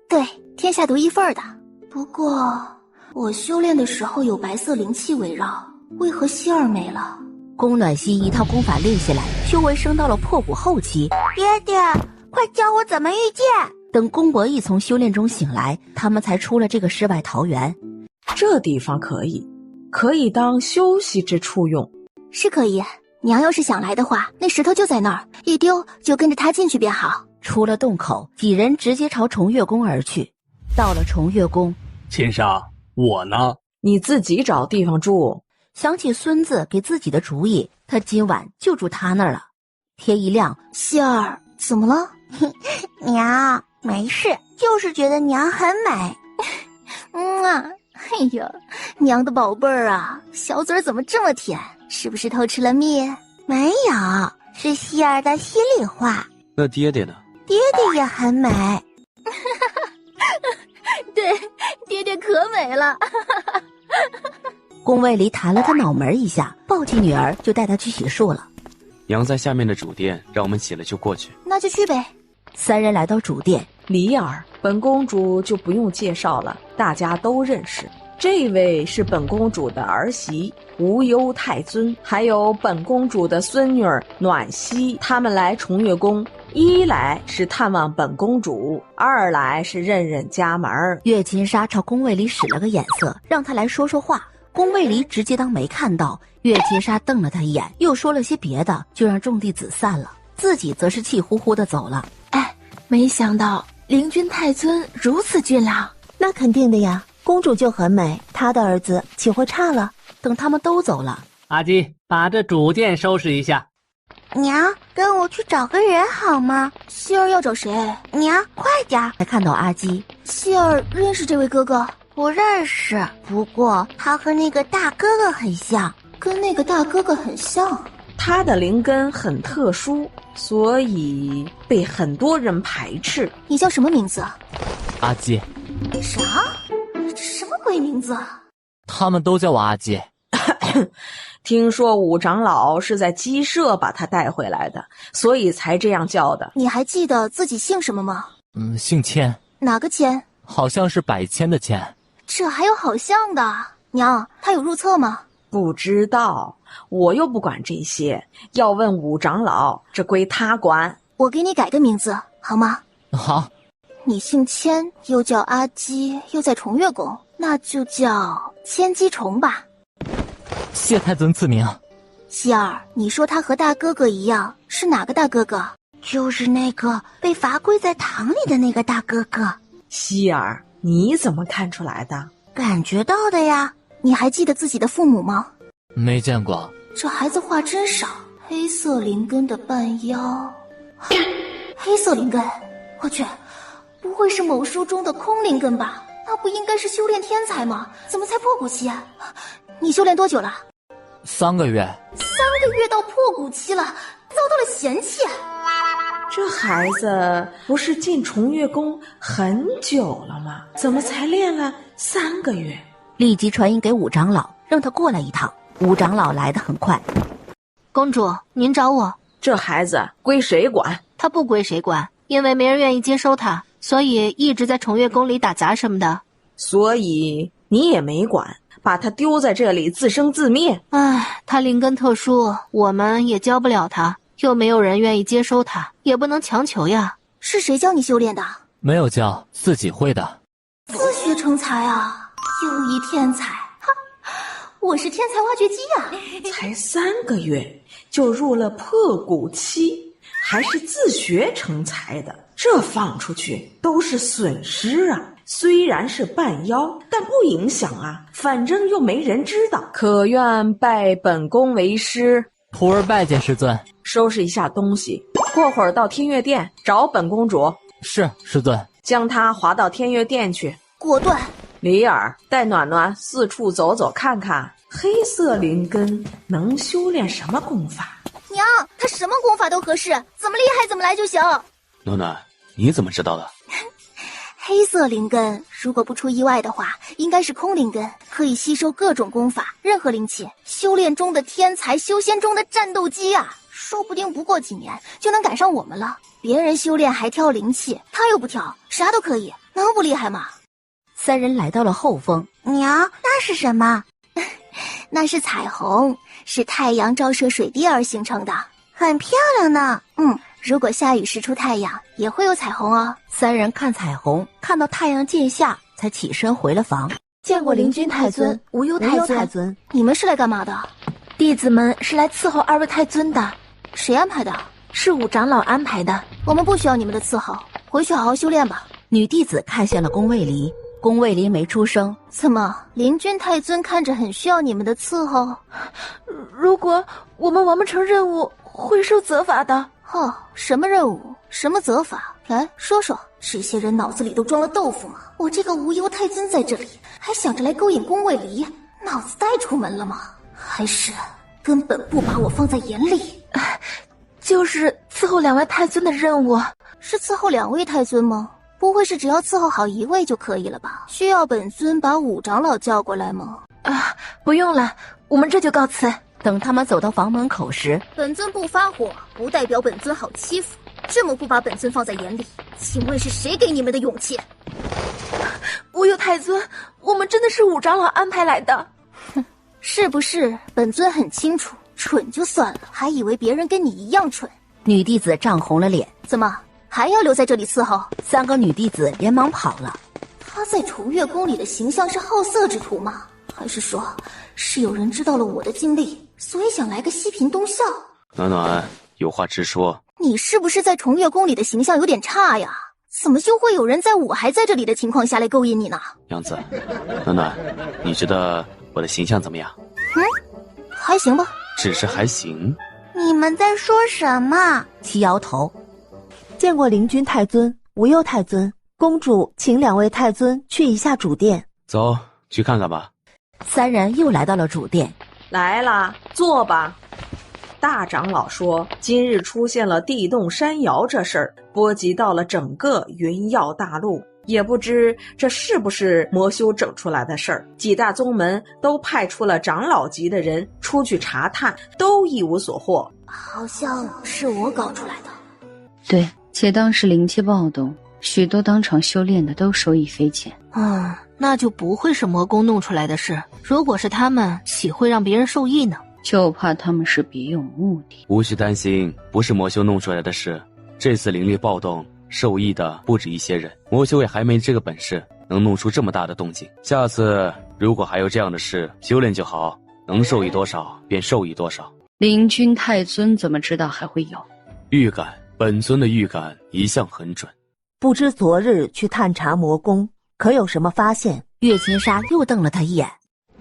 对，天下独一份的。不过我修炼的时候有白色灵气围绕，为何希儿没了？宫暖溪一套功法练下来，修为升到了破骨后期。爹爹，快教我怎么御剑！等宫博弈从修炼中醒来，他们才出了这个世外桃源。这地方可以当休息之处用。是可以，娘要是想来的话，那石头就在那儿，一丢就跟着他进去便好。出了洞口，几人直接朝崇月宫而去。到了崇月宫，秦少，我呢？你自己找地方住。想起孙子给自己的主意，他今晚就住他那儿了。天一亮，希儿怎么了？娘，没事，就是觉得娘很美。哎呀，娘的宝贝儿啊，小嘴怎么这么甜？是不是偷吃了蜜？没有，是希儿的心里话。那爹爹呢？爹爹也很美。对，爹爹可美了。宫卫离弹了他脑门一下，抱起女儿就带她去洗漱了。娘在下面的主殿，让我们起来就过去。那就去呗。三人来到主殿，离儿，本公主就不用介绍了，大家都认识。这位是本公主的儿媳无忧太尊，还有本公主的孙女儿暖溪，他们来崇月宫，一来是探望本公主，二来是认认家门。月琴纱朝宫卫离使了个眼色，让他来说说话。宫卫离直接当没看到，月琴纱瞪了他一眼，又说了些别的，就让众弟子散了，自己则是气呼呼的走了。没想到灵君太尊如此俊朗。那肯定的呀，公主就很美，她的儿子岂会差了？等他们都走了，阿基把这主殿收拾一下。娘，跟我去找个人好吗？希儿要找谁？娘，快点！才看到阿基。希儿认识这位哥哥？不认识，不过他和那个大哥哥很像。跟那个大哥哥很像？他的灵根很特殊，所以被很多人排斥。你叫什么名字？阿基。啥？什么鬼名字啊？他们都叫我阿基。听说武长老是在鸡舍把他带回来的，所以才这样叫的。你还记得自己姓什么吗？姓谦。哪个谦？好像是百谦的谦。这还有好像的。娘，他有入册吗？不知道，我又不管这些，要问武长老，这归他管。我给你改个名字好吗？好。你姓谦，又叫阿基，又在重月宫，那就叫千机虫吧。谢太尊赐名。希儿，你说他和大哥哥一样，是哪个大哥哥？就是那个被罚跪在堂里的那个大哥哥。希儿，你怎么看出来的？感觉到的呀。你还记得自己的父母吗？没见过。这孩子话真少。黑色灵根的半妖。黑色灵根，我去，不会是某书中的空灵根吧？那不应该是修炼天才吗？怎么才破骨期啊？你修炼多久了？3个月。3个月到破骨期了，遭到了嫌弃。这孩子不是进重月宫很久了吗？怎么才练了3个月？立即传音给武长老，让他过来一趟。武长老来得很快。公主，您找我。这孩子归谁管？他不归谁管，因为没人愿意接收他，所以一直在重月宫里打杂什么的。所以你也没管，把他丢在这里自生自灭。唉，他灵根特殊，我们也教不了他，又没有人愿意接收他，也不能强求呀。是谁教你修炼的？没有教，自己会的。自学成才啊，又一天才。哈，我是天才挖掘机呀。才3个月就入了破骨期，还是自学成才的，这放出去都是损失啊。虽然是半妖，但不影响啊，反正又没人知道。可愿拜本宫为师？徒儿拜见师尊。收拾一下东西，过会儿到天月殿找本公主。是，师尊。将她划到天月殿去。果断。李儿，带暖暖四处走走看看，黑色灵根能修炼什么功法？娘，他什么功法都合适，怎么厉害怎么来就行。暖暖，你怎么知道的？黑色灵根，如果不出意外的话，应该是空灵根，可以吸收各种功法，任何灵气。修炼中的天才，修仙中的战斗机啊，说不定不过几年就能赶上我们了。别人修炼还挑灵气，他又不挑，啥都可以，能不厉害吗？3人来到了后峰。娘，那是什么？那是彩虹，是太阳照射水滴而形成的，很漂亮呢。如果下雨时出太阳，也会有彩虹哦。 3人看彩虹，看到太阳渐下，才起身回了房。见过灵君太尊、无忧太尊。你们是来干嘛的？弟子们是来伺候2位太尊的。谁安排的？是武长老安排的。我们不需要你们的伺候，回去好好修炼吧。女弟子看向了宫卫离，宫卫离没出声。怎么，灵君太尊看着很需要你们的伺候？如果我们完不成任务，会受责罚的。哦，什么任务？什么责罚？来说说，这些人脑子里都装了豆腐吗？我这个无忧太尊在这里，还想着来勾引宫卫离，脑子带出门了吗？还是根本不把我放在眼里？就是伺候2位太尊的任务。是伺候2位太尊吗？不会是只要伺候好1位就可以了吧？需要本尊把武长老叫过来吗？不用了，我们这就告辞。等他们走到房门口时，本尊不发火，不代表本尊好欺负。这么不把本尊放在眼里，请问是谁给你们的勇气？无忧太尊，我们真的是武长老安排来的。哼，是不是？本尊很清楚，蠢就算了，还以为别人跟你一样蠢。女弟子涨红了脸，怎么还要留在这里伺候？3个女弟子连忙跑了。他在重月宫里的形象是好色之徒吗？还是说是有人知道了我的经历，所以想来个西贫东笑？暖暖，有话直说。你是不是在重月宫里的形象有点差呀？怎么就会有人在我还在这里的情况下来勾引你呢？杨子，暖暖，你觉得我的形象怎么样？还行吧。只是还行。你们在说什么？齐摇头。见过灵君太尊、无忧太尊，公主请2位太尊去一下主殿。走，去看看吧。 3人又来到了主殿。来啦，坐吧。大长老说，今日出现了地动山摇这事儿，波及到了整个云耀大陆，也不知这是不是魔修整出来的事儿。几大宗门都派出了长老级的人出去查探，都一无所获。好像是我搞出来的。对，且当时灵气暴动，许多当场修炼的都受益匪浅。那就不会是魔宫弄出来的事。如果是他们，岂会让别人受益呢？就怕他们是别有目的。无需担心，不是魔修弄出来的事。这次灵力暴动，受益的不止一些人，魔修也还没这个本事，能弄出这么大的动静。下次如果还有这样的事，修炼就好，能受益多少便受益多少。灵君太尊怎么知道还会有？预感，本尊的预感一向很准。不知昨日去探查魔宫，可有什么发现？月金沙又瞪了他一眼，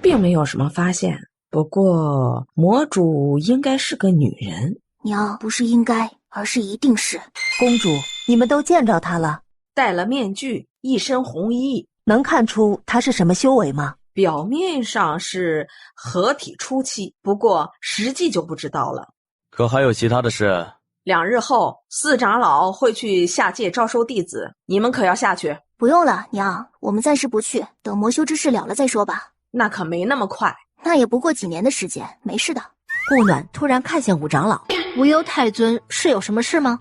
并没有什么发现。不过魔主应该是个女人。娘，不是应该，而是一定是。公主，你们都见着她了？戴了面具，一身红衣，能看出她是什么修为吗？表面上是合体初期，不过实际就不知道了。可还有其他的事？2日后，四长老会去下界招收弟子，你们可要下去？不用了，娘，我们暂时不去，等魔修之事了了再说吧。那可没那么快，那也不过几年的时间，没事的。顾暖突然看向五长老，无忧太尊是有什么事吗？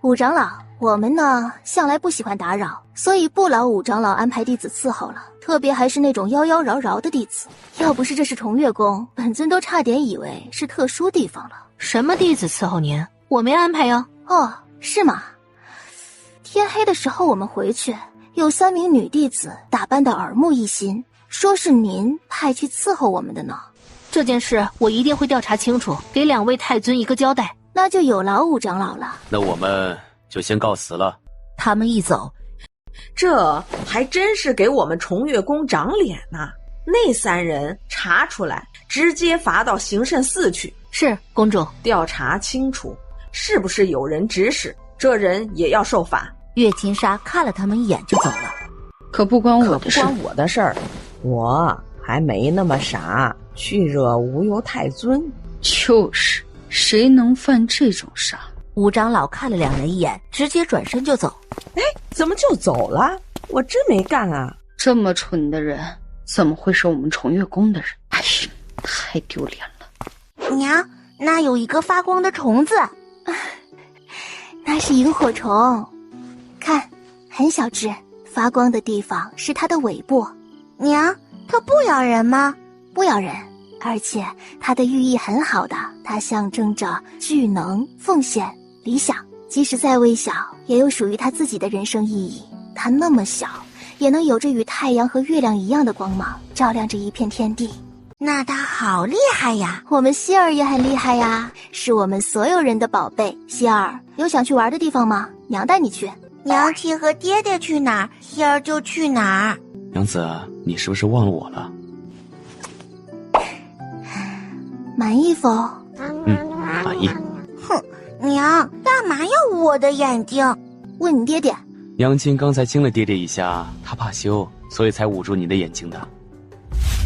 五长老，我们呢向来不喜欢打扰，所以不劳五长老安排弟子伺候了，特别还是那种妖妖娆娆的弟子。要不是这是重月宫，本尊都差点以为是特殊地方了。什么弟子伺候您？我没安排哟。哦，是吗？天黑的时候我们回去，有3名女弟子打扮得耳目一新，说是您派去伺候我们的呢。这件事我一定会调查清楚，给2位太尊一个交代。那就有劳五长老了。那我们就先告辞了。他们一走，这还真是给我们重月宫长脸呐！那3人查出来，直接罚到行慎寺去。是，公主。调查清楚，是不是有人指使，这人也要受罚。月金沙看了他们一眼就走了。可不关我的事，可不关我的事儿，我还没那么傻去惹无忧太尊。就是，谁能犯这种傻？吴长老看了2人一眼，直接转身就走。哎，怎么就走了？我真没干啊！这么蠢的人，怎么会是我们重月宫的人？哎呀，太丢脸了！娘，那有一个发光的虫子，那是萤火虫，看，很小只，发光的地方是它的尾部。娘，它不咬人吗？不咬人，而且它的寓意很好的，它象征着巨能、奉献、理想，即使再微小，也有属于它自己的人生意义。它那么小，也能有着与太阳和月亮一样的光芒，照亮着一片天地。那它好厉害呀！我们希儿也很厉害呀，是我们所有人的宝贝。希儿，有想去玩的地方吗？娘带你去。娘亲和爹爹去哪儿，希儿就去哪儿。娘子，你是不是忘了我了？满意否？满意。哼，娘，干嘛要捂我的眼睛？问你爹爹。娘亲刚才亲了爹爹一下，他怕羞，所以才捂住你的眼睛的。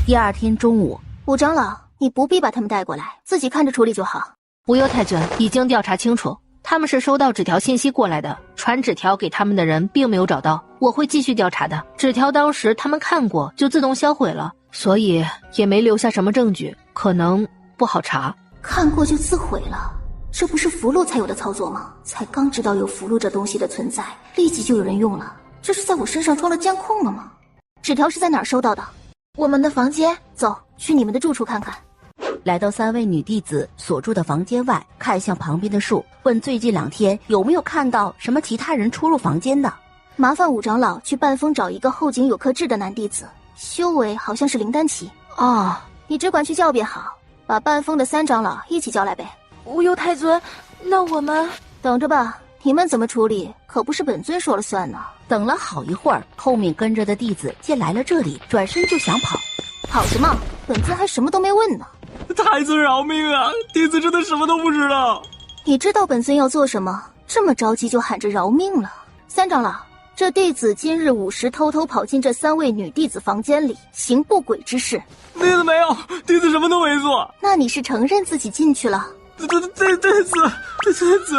第2天中午，五长老，你不必把他们带过来，自己看着处理就好。无忧太尊已经调查清楚，他们是收到纸条信息过来的，传纸条给他们的人并没有找到，我会继续调查的。纸条当时他们看过就自动销毁了，所以也没留下什么证据，可能不好查。看过就自毁了，这不是符箓才有的操作吗？才刚知道有符箓这东西的存在，立即就有人用了，这是在我身上装了监控了吗？纸条是在哪儿收到的？我们的房间，走，去你们的住处看看。来到3位女弟子所住的房间外，看向旁边的树，问最近2天有没有看到什么其他人出入房间的。麻烦五长老去半峰找一个后颈有颗痣的男弟子，修为好像是灵丹期。哦，你只管去叫便好，把半峰的3长老一起叫来呗。无忧太尊，那我们等着吧，你们怎么处理可不是本尊说了算呢。等了好一会儿，后面跟着的弟子见来了这里，转身就想跑。跑什么？本尊还什么都没问呢。太尊饶命啊！弟子真的什么都不知道。你知道本尊要做什么？这么着急就喊着饶命了。3长老，这弟子今日午时偷偷跑进这3位女弟子房间里，行不轨之事。弟子没有，弟子什么都没做。那你是承认自己进去了？弟子。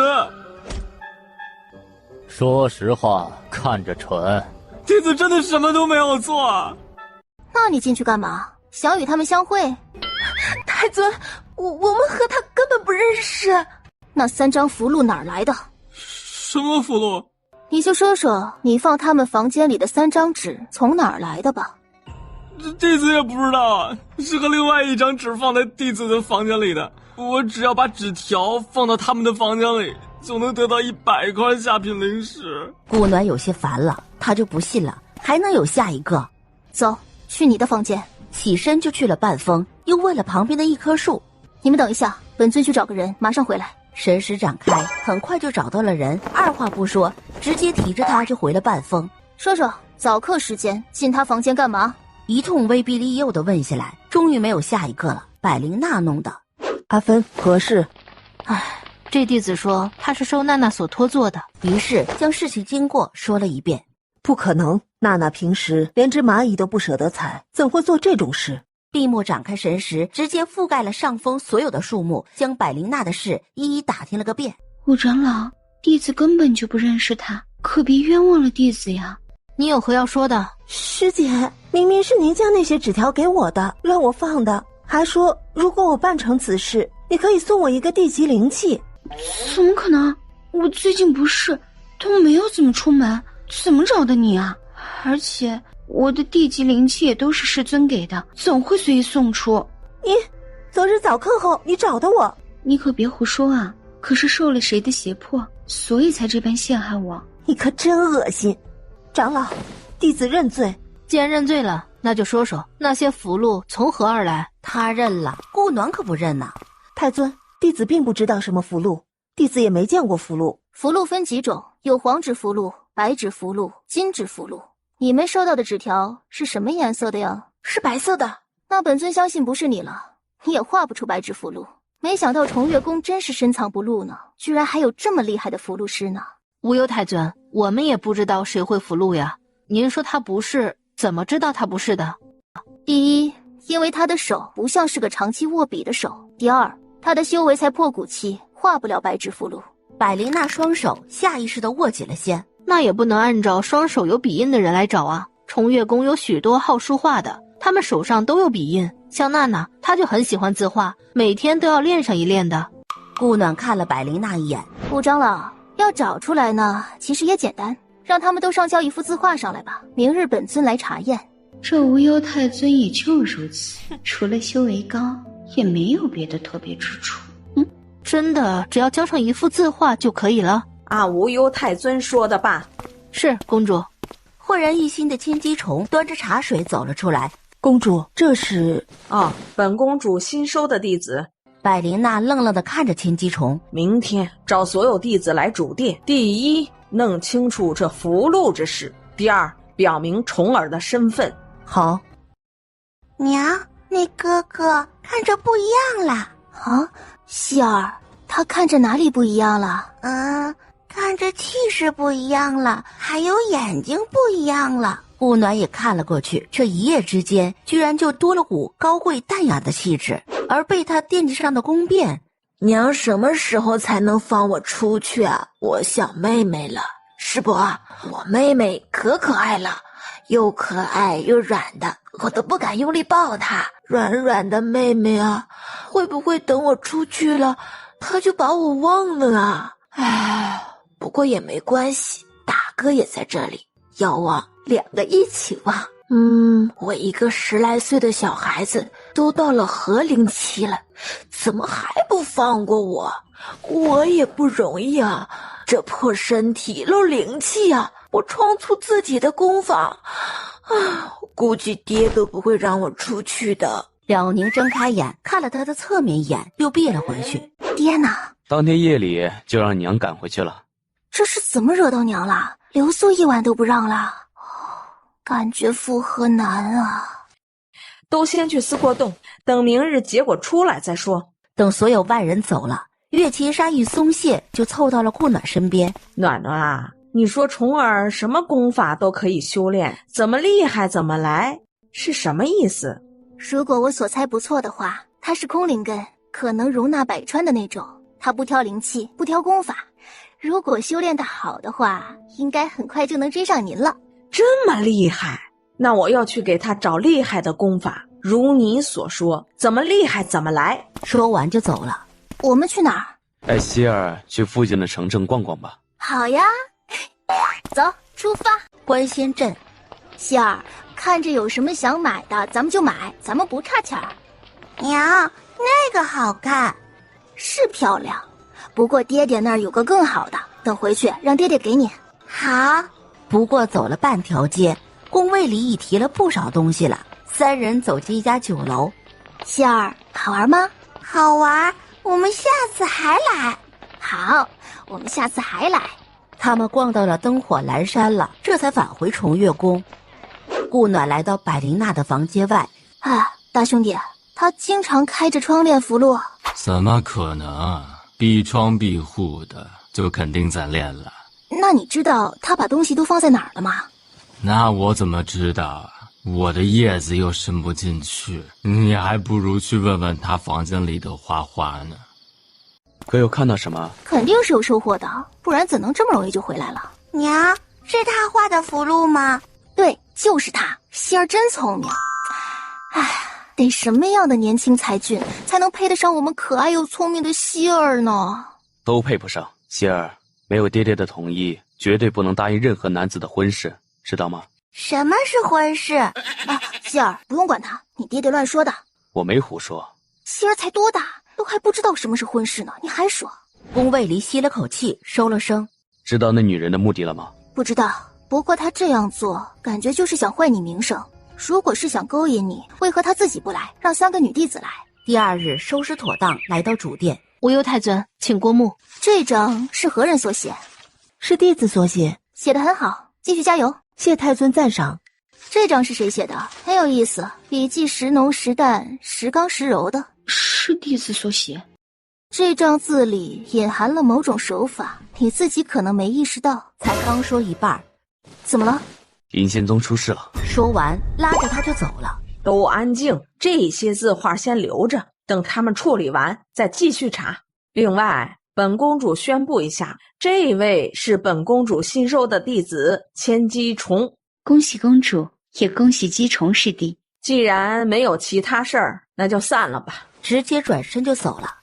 说实话，看着蠢，弟子真的什么都没有做。那你进去干嘛？想与他们相会？太尊，我们和他根本不认识。那3张符箓哪儿来的？什么符箓？你就说说你放他们房间里的3张纸从哪儿来的吧。弟子也不知道啊，是和另外一张纸放在弟子的房间里的。我只要把纸条放到他们的房间里，就能得到100块下品灵石。顾暖有些烦了，他就不信了，还能有下一个？走，去你的房间。起身就去了半峰，又问了旁边的一棵树。你们等一下，本尊去找个人，马上回来。神识展开，很快就找到了人，二话不说，直接提着他就回了半峰。说说早课时间进他房间干嘛？一通威逼利诱的问下来，终于没有下一个了。百灵娜弄的。阿芬，何事？唉，这弟子说他是受娜娜所托做的，于是将事情经过说了一遍。不可能，娜娜平时连只蚂蚁都不舍得踩，怎会做这种事？闭目展开神识，直接覆盖了上峰所有的树木，将百灵娜的事一一打听了个遍。五长老，弟子根本就不认识他，可别冤枉了弟子呀。你有何要说的？师姐，明明是您将那些纸条给我的，让我放的，还说如果我办成此事，你可以送我一个地级灵器。怎么可能？我最近不是都没有怎么出门，怎么找的你啊？而且我的地级灵气也都是师尊给的，怎会随意送出？你昨日早课后你找的我，你可别胡说啊！可是受了谁的胁迫，所以才这般陷害我？你可真恶心！长老，弟子认罪。既然认罪了，那就说说那些符箓从何而来。他认了，顾暖可不认呐。太尊，弟子并不知道什么符箓，弟子也没见过符箓。符箓分几种，有黄纸符箓、白纸符箓、金纸符箓。你们收到的纸条是什么颜色的呀？是白色的。那本尊相信不是你了，你也画不出白纸符箓。没想到重月宫真是深藏不露呢，居然还有这么厉害的符箓师呢。无忧太尊，我们也不知道谁会符箓呀。您说他不是，怎么知道他不是的？第一，因为他的手不像是个长期握笔的手；第二，他的修为才破骨期，画不了白纸符箓。百灵娜双手下意识地握紧了些。那也不能按照双手有笔印的人来找啊。重月宫有许多好书画的，他们手上都有笔印。像娜娜，她就很喜欢字画，每天都要练上一练的。顾暖看了百灵娜一眼。顾长老，要找出来呢，其实也简单，让他们都上交一幅字画上来吧，明日本尊来查验。这无忧太尊也就如此，除了修为高，也没有别的特别之处。真的，只要交上一幅字画就可以了。按无忧太尊说的吧。是公主。焕然一新的千机虫端着茶水走了出来。公主，这是……哦，本公主新收的弟子。百灵娜愣愣地看着千机虫。明天召所有弟子来主殿，第一，弄清楚这符箓之事；第二，表明重儿的身份。好。娘，那哥哥看着不一样了。啊，希儿，他看着哪里不一样了？看着气势不一样了，还有眼睛不一样了。顾暖也看了过去，这一夜之间居然就多了股高贵淡雅的气质，而被他惦记上的宫变。娘什么时候才能放我出去啊？我想妹妹了。师伯，我妹妹可可爱了，又可爱又软的，我都不敢用力抱她。软软的妹妹啊，会不会等我出去了，她就把我忘了啊？唉，不过也没关系，大哥也在这里，要忘两个一起忘。我一个10来岁的小孩子都到了合龄期了，怎么还不放过我？我也不容易啊，这破身体漏灵气啊，我创出自己的功法啊，估计爹都不会让我出去的。了宁睁开眼看了他的侧面一眼，又闭了回去。爹呢？当天夜里就让娘赶回去了。这是怎么惹到娘了？留宿一晚都不让了，感觉负荷难啊。都先去思过洞，等明日结果出来再说。等所有外人走了，岳秦沙一松懈，就凑到了顾暖身边。暖暖啊，你说重儿什么功法都可以修炼，怎么厉害怎么来，是什么意思？如果我所猜不错的话，他是空灵根，可能容纳百川的那种。他不挑灵气，不挑功法，如果修炼得好的话，应该很快就能追上您了。这么厉害，那我要去给他找厉害的功法。如你所说，怎么厉害怎么来。说完就走了。我们去哪儿？带希儿去附近的城镇逛逛吧。好呀，走，出发。关仙镇，希儿，看着有什么想买的，咱们就买，咱们不差钱儿。娘，那个好看，是漂亮，不过爹爹那儿有个更好的，等回去让爹爹给你。好。不过走了半条街，宫位里已提了不少东西了。三人走进一家酒楼。希儿，好玩吗？好玩，我们下次还来。好，我们下次还来。他们逛到了灯火阑珊了，这才返回重月宫。顾暖来到百灵娜的房间外。大兄弟，他经常开着窗练符箓。怎么可能？闭窗闭户的，就肯定在练了。那你知道他把东西都放在哪儿了吗？那我怎么知道？我的叶子又伸不进去，你还不如去问问他房间里的花花呢。可有看到什么？肯定是有收获的，不然怎能这么容易就回来了？娘，是他画的符箓吗？对，就是他。希儿真聪明。得什么样的年轻才俊才能配得上我们可爱又聪明的希儿呢？都配不上。希儿，没有爹爹的同意，绝对不能答应任何男子的婚事，知道吗？什么是婚事？希儿，不用管他，你爹爹乱说的。我没胡说。希儿才多大，都还不知道什么是婚事呢，你还说？宫卫离吸了口气，收了声。知道那女人的目的了吗？不知道，不过她这样做，感觉就是想坏你名声。如果是想勾引你，为何她自己不来，让3个女弟子来？第二日收拾妥当，来到主殿。无忧太尊，请过目。这章是何人所写？是弟子所写，写得很好，继续加油。谢太尊赞赏。这章是谁写的？很有意思，笔迹时浓时淡，时刚时柔的。是弟子所写。这章字里隐含了某种手法，你自己可能没意识到。才刚说一半，怎么了？尹仙宗出事了。说完，拉着他就走了。都安静，这些字画先留着，等他们处理完再继续查。另外，本公主宣布一下，这位是本公主新收的弟子千机虫。恭喜公主，也恭喜姬虫师弟。既然没有其他事儿，那就散了吧。直接转身就走了。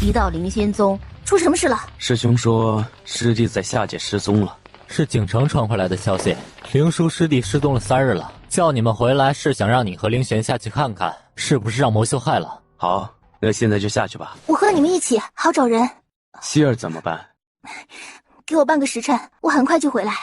一到灵仙宗，出什么事了？师兄说师弟在下界失踪了。是景城传回来的消息，灵叔师弟失踪了3日了，叫你们回来是想让你和灵玄下去看看，是不是让魔修害了。好，那现在就下去吧。我和你们一起，好找人。希儿怎么办？给我半个时辰，我很快就回来。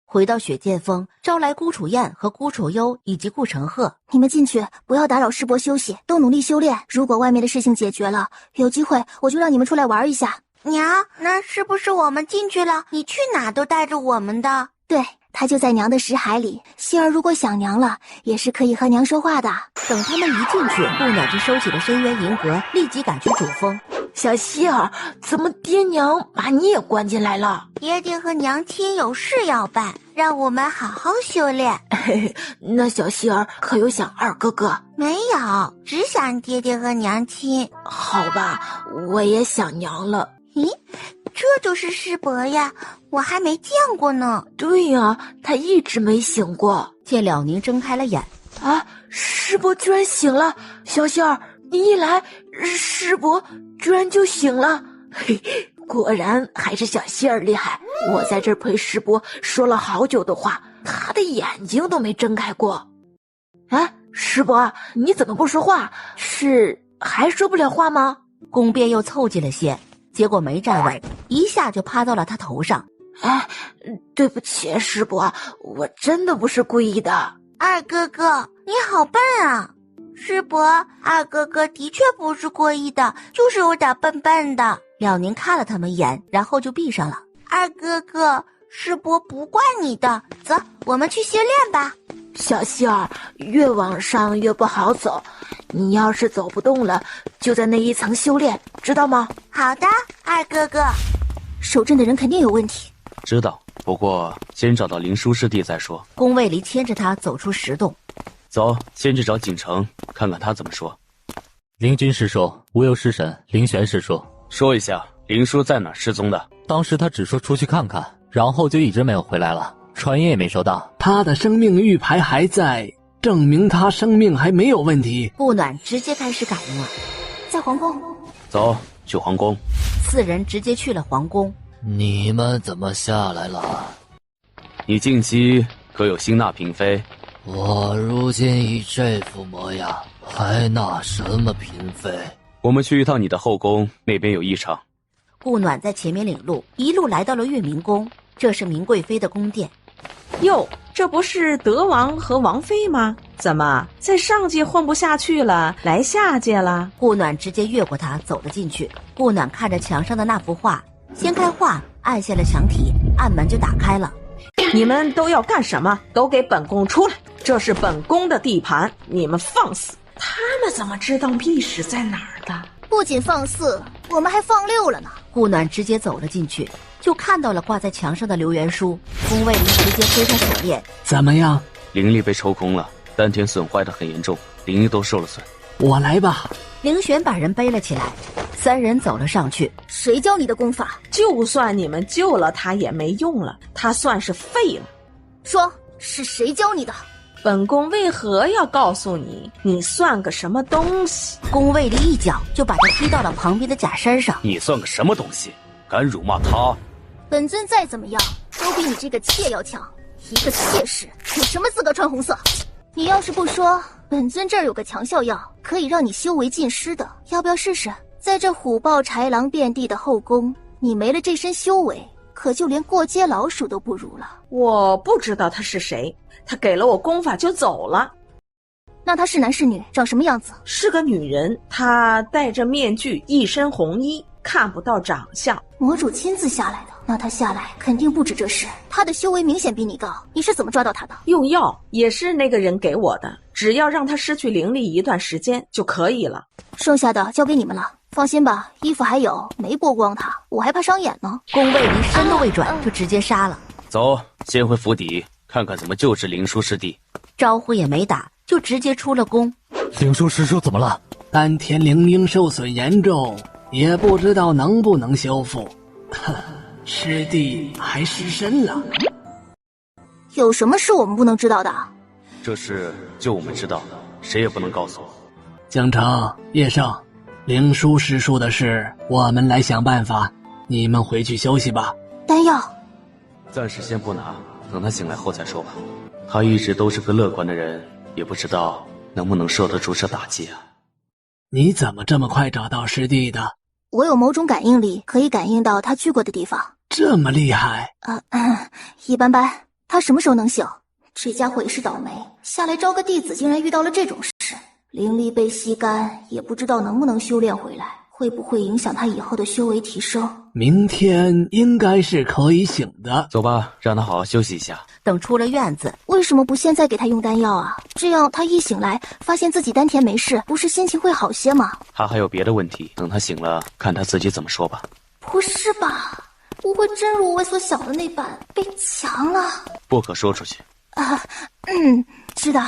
回到雪剑峰，招来顾楚燕和顾楚幽以及顾承鹤。你们进去，不要打扰师伯休息，都努力修炼。如果外面的事情解决了，有机会我就让你们出来玩一下。娘，那是不是我们进去了，你去哪都带着我们的？对，他就在娘的识海里。希儿如果想娘了，也是可以和娘说话的。等他们一进去，顾暖就收起了深渊银阁，立即赶去主峰。小希儿，怎么爹娘把你也关进来了？爹爹和娘亲有事要办，让我们好好修炼。那小希儿可有想二哥哥？没有，只想爹爹和娘亲。好吧，我也想娘了。咦，这就是师伯呀，我还没见过呢。对呀，他一直没醒过。见了宁睁开了眼，师伯居然醒了！小希儿，你一来，师伯居然就醒了。嘿，果然还是小希儿厉害。我在这儿陪师伯说了好久的话，他的眼睛都没睁开过。师伯，你怎么不说话？是还说不了话吗？宫变又凑近了些，结果没站稳，一下就趴到了他头上。对不起，师伯，我真的不是故意的。二哥哥，你好笨啊！师伯，二哥哥的确不是故意的，就是有点笨笨的。了宁看了他们一眼，然后就闭上了。二哥哥，师伯不怪你的，走，我们去修炼吧。小希儿，越往上越不好走，你要是走不动了，就在那一层修炼，知道吗？好的，二哥哥。守镇的人肯定有问题。知道，不过先找到灵叔师弟再说。宫卫离牵着他走出石洞。走，先去找景城，看看他怎么说。灵君师叔、无忧师神、灵玄师叔，说一下灵叔在哪儿失踪的。当时他只说出去看看，然后就一直没有回来了。传音也没收到。他的生命玉牌还在，证明他生命还没有问题。顾暖直接开始感应了，在皇宫。走，去皇宫。4人直接去了皇宫。你们怎么下来了？你近期可有新纳嫔妃？我如今已这副模样，还纳什么嫔妃？我们去一趟你的后宫，那边有异常。顾暖在前面领路，一路来到了月明宫，这是明贵妃的宫殿。哟，这不是德王和王妃吗？怎么在上界混不下去了，来下界了？顾暖直接越过他走了进去。顾暖看着墙上的那幅画，掀开画，按下了墙体，暗门就打开了。你们都要干什么？都给本宫出来！这是本宫的地盘，你们放肆！他们怎么知道密室在哪儿的？不仅放肆，我们还放六了呢。顾暖直接走了进去，就看到了挂在墙上的留言书。宫卫离直接推开手链，怎么样？灵力被抽空了，丹田损坏的很严重，灵力都受了损。我来吧。凌玄把人背了起来，3人走了上去。谁教你的功法？就算你们救了他也没用了，他算是废了。说是谁教你的？本宫为何要告诉你？你算个什么东西？宫卫离一脚就把他踢到了旁边的假山上。你算个什么东西？敢辱骂他？本尊再怎么样，都比你这个妾要强。一个妾室有什么资格穿红色？你要是不说，本尊这儿有个强效药，可以让你修为尽失的，要不要试试？在这虎豹豺狼遍地的后宫，你没了这身修为，可就连过街老鼠都不如了。我不知道他是谁，他给了我功法就走了。那他是男是女？长什么样子？是个女人，她戴着面具，一身红衣，看不到长相。魔主亲自下来的，那他下来肯定不止这事。他的修为明显比你高，你是怎么抓到他的？用药，也是那个人给我的，只要让他失去灵力一段时间就可以了。剩下的交给你们了，放心吧，衣服还有，没剥光他，我还怕伤眼呢。宫卫离身都未转，就直接杀了。走，先回府邸，看看怎么救治灵书师弟。招呼也没打，就直接出了宫。灵书师叔怎么了？丹田灵婴受损严重，也不知道能不能修复。师弟还失身了。有什么是我们不能知道的？这事就我们知道，谁也不能告诉我。江城、叶盛，灵书师叔的事我们来想办法，你们回去休息吧。丹药暂时先不拿，等他醒来后再说吧。他一直都是个乐观的人，也不知道能不能受得住这打击啊。你怎么这么快找到师弟的？我有某种感应力，可以感应到他去过的地方。这么厉害？一般般。他什么时候能醒？这家伙也是倒霉，下来招个弟子，竟然遇到了这种事。灵力被吸干，也不知道能不能修炼回来，会不会影响他以后的修为提升？明天应该是可以醒的。走吧，让他好好休息一下。等出了院子，为什么不现在给他用丹药啊？这样他一醒来，发现自己丹田没事，不是心情会好些吗？他还有别的问题，等他醒了，看他自己怎么说吧。不是吧？不会真如我所想的那般被强了？不可说出去。是的，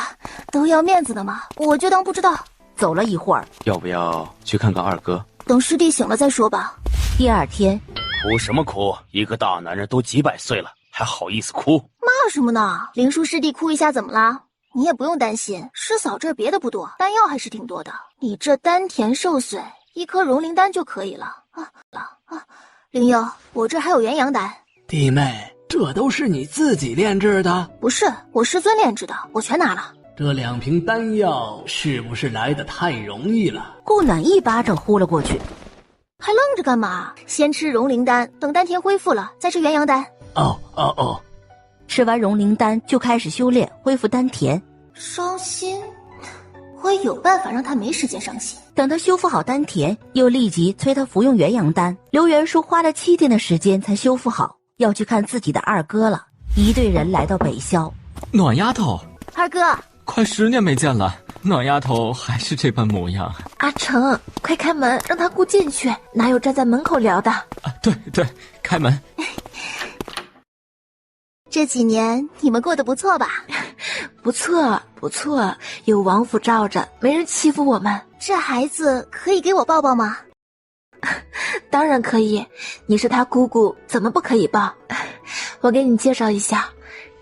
都要面子的嘛，我就当不知道。走了一会儿，要不要去看看二哥？等师弟醒了再说吧。第二天，哭什么哭？一个大男人都几百岁了，还好意思哭？骂什么呢？灵书师弟哭一下怎么啦？你也不用担心，师嫂这儿别的不多，丹药还是挺多的。你这丹田受损，1颗融灵丹就可以了。灵佑，我这还有元阳丹。弟妹，这都是你自己炼制的？不是，我师尊炼制的，我全拿了。这2瓶丹药是不是来得太容易了？顾暖一巴掌呼了过去。还愣着干嘛？先吃融灵丹，等丹田恢复了再吃元阳丹。哦。吃完融灵丹就开始修炼，恢复丹田。伤心？我有办法让他没时间伤心。等他修复好丹田，又立即催他服用元阳丹。刘元叔花了7天的时间才修复好，要去看自己的二哥了。一队人来到北萧。暖丫头，二哥，快10年没见了，暖丫头还是这般模样。阿成，快开门，让他姑进去，哪有站在门口聊的？对，开门。这几年你们过得不错吧？不错，有王府罩着，没人欺负我们。这孩子可以给我抱抱吗？当然可以，你是他姑姑，怎么不可以抱？我给你介绍一下，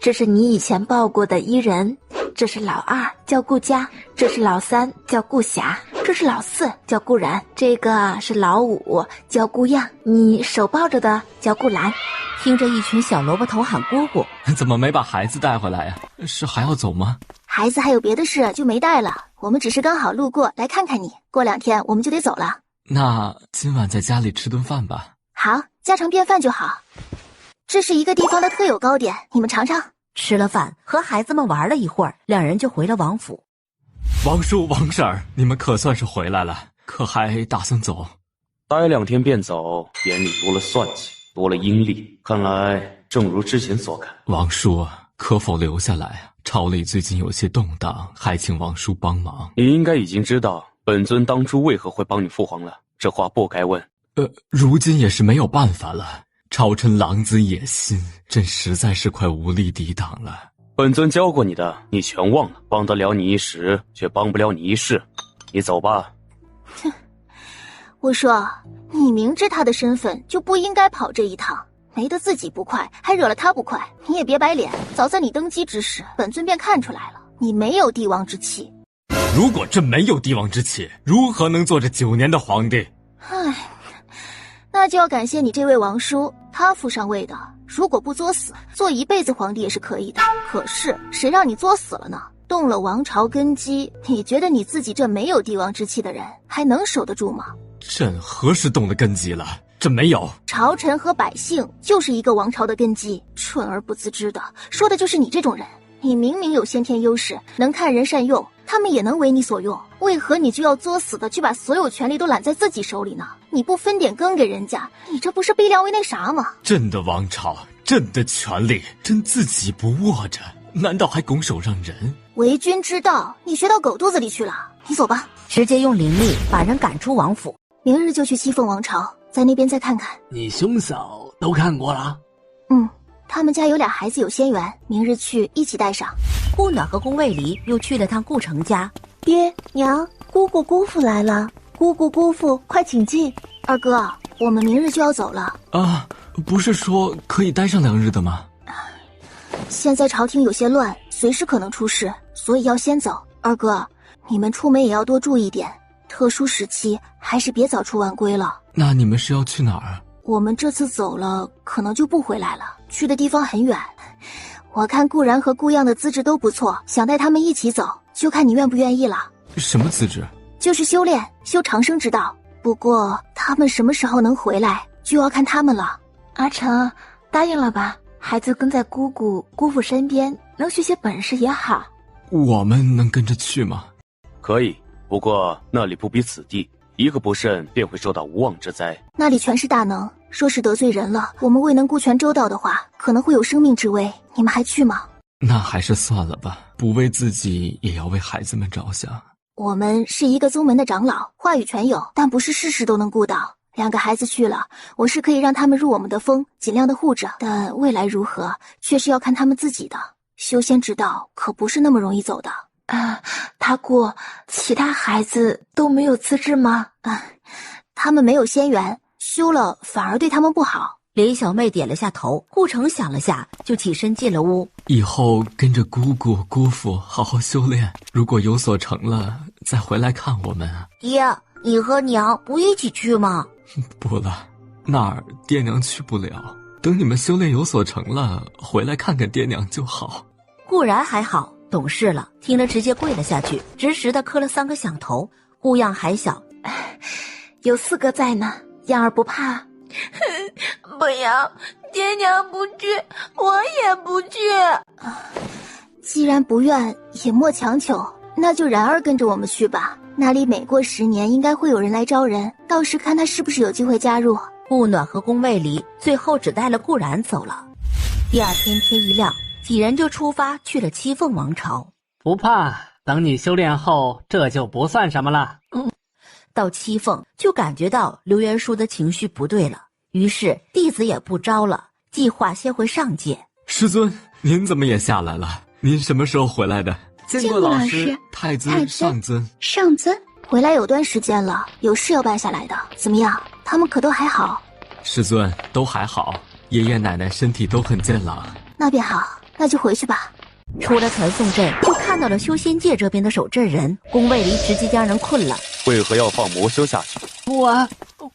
这是你以前抱过的伊人，这是老二叫顾佳，这是老三叫顾霞，这是老四叫顾然，这个是老五叫顾漾，你手抱着的叫顾兰。听着一群小萝卜头喊姑姑，怎么没把孩子带回来呀？是还要走吗？孩子还有别的事就没带了，我们只是刚好路过来看看你，过2天我们就得走了。那今晚在家里吃顿饭吧。好，家常便饭就好。这是一个地方的特有糕点，你们尝尝。吃了饭，和孩子们玩了一会儿，两人就回了王府。王叔、王婶儿，你们可算是回来了，可还打算走？待2天便走，眼里多了算计，多了阴力，看来正如之前所看。王叔，可否留下来啊？朝里最近有些动荡，还请王叔帮忙。你应该已经知道本尊当初为何会帮你父皇了，这话不该问。如今也是没有办法了。朝臣狼子野心，朕实在是快无力抵挡了。本尊教过你的，你全忘了，帮得了你一时，却帮不了你一世。你走吧。哼，我说，你明知他的身份，就不应该跑这一趟，没得自己不快，还惹了他不快。你也别摆脸，早在你登基之时，本尊便看出来了，你没有帝王之气。如果朕没有帝王之气，如何能做这9年的皇帝？唉，那就要感谢你这位王叔，他父上位的，如果不作死，做一辈子皇帝也是可以的。可是谁让你作死了呢？动了王朝根基，你觉得你自己这没有帝王之气的人，还能守得住吗？朕何时动了根基了？朕没有。朝臣和百姓就是一个王朝的根基，蠢而不自知的，说的就是你这种人。你明明有先天优势，能看人善用，他们也能为你所用，为何你就要作死的去把所有权力都揽在自己手里呢？你不分点羹给人家，你这不是逼良为那啥吗？朕的王朝，朕的权力，朕自己不握着，难道还拱手让人？为君之道，你学到狗肚子里去了。你走吧，直接用灵力把人赶出王府。明日就去西凤王朝，在那边再看看。你兄嫂都看过了？他们家有俩孩子有仙缘，明日去一起带上。顾暖和宫卫离又去了趟顾城家。爹娘，姑姑姑父来了，姑姑姑父快请进。二哥，我们明日就要走了啊，不是说可以待上2日的吗？现在朝廷有些乱，随时可能出事，所以要先走。二哥，你们出门也要多注意点，特殊时期还是别早出晚归了。那你们是要去哪儿？我们这次走了，可能就不回来了，去的地方很远。我看顾然和顾漾的资质都不错，想带他们一起走，就看你愿不愿意了。什么资质？就是修炼，修长生之道。不过他们什么时候能回来，就要看他们了。阿成，答应了吧？孩子跟在姑姑姑父身边，能学些本事也好。我们能跟着去吗？可以，不过那里不比此地，一个不慎便会受到无妄之灾。那里全是大能，说是得罪人了，我们未能顾全周到的话，可能会有生命之危。你们还去吗？那还是算了吧，不为自己，也要为孩子们着想。我们是一个宗门的长老，话语权有，但不是事事都能顾到。2个孩子去了，我是可以让他们入我们的风，尽量的护着，但未来如何，却是要看他们自己的。修仙之道可不是那么容易走的。他顾其他孩子都没有资质吗？他们没有仙缘，修了反而对他们不好。林小妹点了下头，顾城想了下，就起身进了屋。以后跟着姑姑姑父好好修炼，如果有所成了，再回来看我们啊。爹，你和娘不一起去吗？不了，那儿爹娘去不了。等你们修炼有所成了，回来看看爹娘就好。顾然还好，懂事了，听了直接跪了下去，直直的磕了3个响头。顾漾还小，有4个在呢，漾儿不怕。不要，爹娘不去，我也不去。既然不愿，也莫强求，那就然儿跟着我们去吧。那里每过10年，应该会有人来招人，到时看他是不是有机会加入。顾暖和宫卫离最后只带了顾然走了。第2天天一亮，几人就出发去了七凤王朝。不怕，等你修炼后，这就不算什么了。到七凤就感觉到刘元叔的情绪不对了，于是弟子也不招了，计划先回上界。师尊，您怎么也下来了？您什么时候回来的？见过老师。太尊、上尊。上尊回来有段时间了，有事要办下来的。怎么样？他们可都还好？师尊，都还好，爷爷奶奶身体都很健朗。那便好，那就回去吧。出了传送阵，就看到了修仙界这边的守阵人，宫卫离直接将人困了。为何要放魔修下去？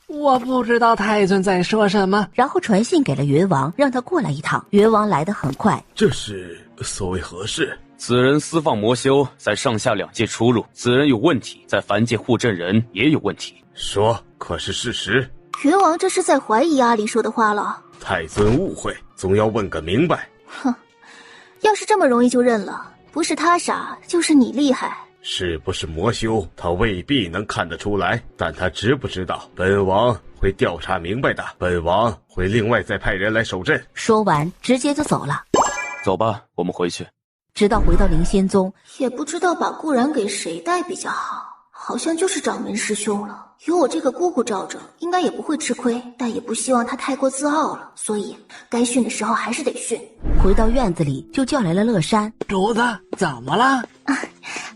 我不知道太尊在说什么。然后传信给了云王，让他过来一趟。云王来得很快。这是所谓何事？此人私放魔修，在上下两界出入，此人有问题，在凡界护阵人也有问题。说，可是事实？云王这是在怀疑阿离说的话了。太尊误会，总要问个明白。哼，要是这么容易就认了，不是他傻，就是你厉害。是不是魔修，他未必能看得出来，但他知不知道，本王会调查明白的，本王会另外再派人来守阵。说完，直接就走了。走吧，我们回去。直到回到灵仙宗，也不知道把顾然给谁带比较好，好像就是掌门师兄了。有我这个姑姑罩着，应该也不会吃亏，但也不希望他太过自傲了，所以该训的时候还是得训。回到院子里，就叫来了乐山。主子，怎么了？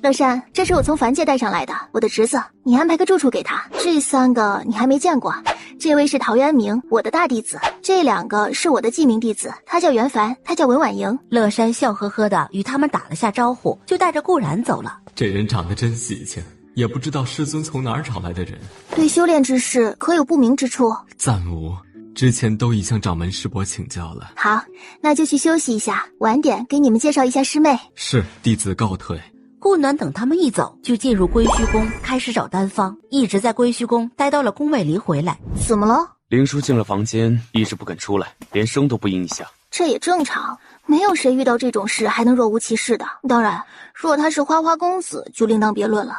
乐山，这是我从凡界带上来的，我的侄子，你安排个住处给他。这3个你还没见过，这位是陶渊明，我的大弟子；这2个是我的记名弟子，他叫袁凡，他叫文婉莹。乐山笑呵呵的与他们打了下招呼，就带着顾然走了。这人长得真喜庆，也不知道师尊从哪儿找来的人。对修炼之事可有不明之处？暂无，之前都已向掌门师伯请教了。好，那就去休息一下，晚点给你们介绍一下师妹。是，弟子告退。顾暖等他们一走，就进入归虚宫开始找丹方，一直在归虚宫待到了宫卫离回来。怎么了？灵叔进了房间，一直不肯出来，连声都不应一下。这也正常，没有谁遇到这种事还能若无其事的。当然，若他是花花公子，就另当别论了。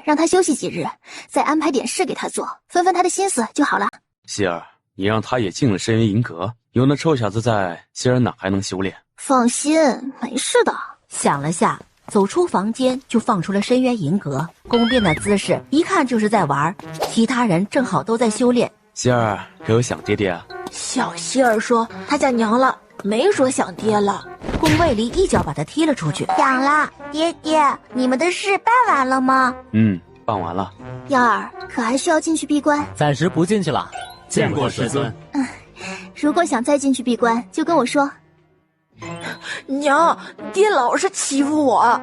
让他休息几日，再安排点事给他做，分分他的心思就好了。希儿，你让他也进了深渊银阁，有那臭小子在，希儿哪还能修炼？放心，没事的。想了下，走出房间就放出了深渊银阁。宫变的姿势一看就是在玩，其他人正好都在修炼。希儿，可有想爹爹啊？小希儿说他想娘了，没说想爹了。宫卫离一脚把他踢了出去。想了，爹爹，你们的事办完了吗？办完了。耀儿，可还需要进去闭关？暂时不进去了。见过师尊。如果想再进去闭关，就跟我说。娘，爹老是欺负我。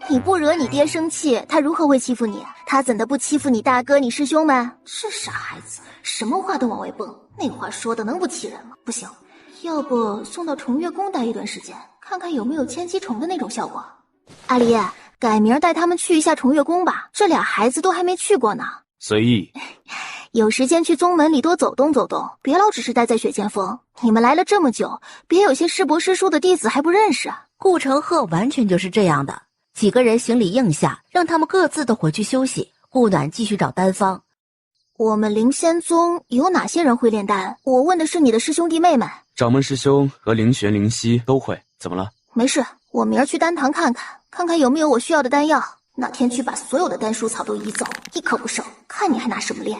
你不惹你爹生气，他如何会欺负你？他怎的不欺负你大哥、你师兄们？是傻孩子，什么话都往外蹦，那话说的能不气人吗？不行，要不送到重月宫待一段时间，看看有没有千机虫的那种效果。阿离，改明儿带他们去一下重月宫吧，这俩孩子都还没去过呢。随意。有时间去宗门里多走动走动，别老只是待在雪剑峰。你们来了这么久，别有些师伯师叔的弟子还不认识。顾承鹤完全就是这样的。几个人行礼应下，让他们各自都回去休息。顾暖继续找丹方。我们灵仙宗有哪些人会炼丹？我问的是你的师兄弟妹们。掌门师兄和灵玄、灵犀都会，怎么了？没事，我明儿去丹堂看看，看看有没有我需要的丹药。那天去把所有的丹书草都移走，一颗不剩，看你还拿什么炼。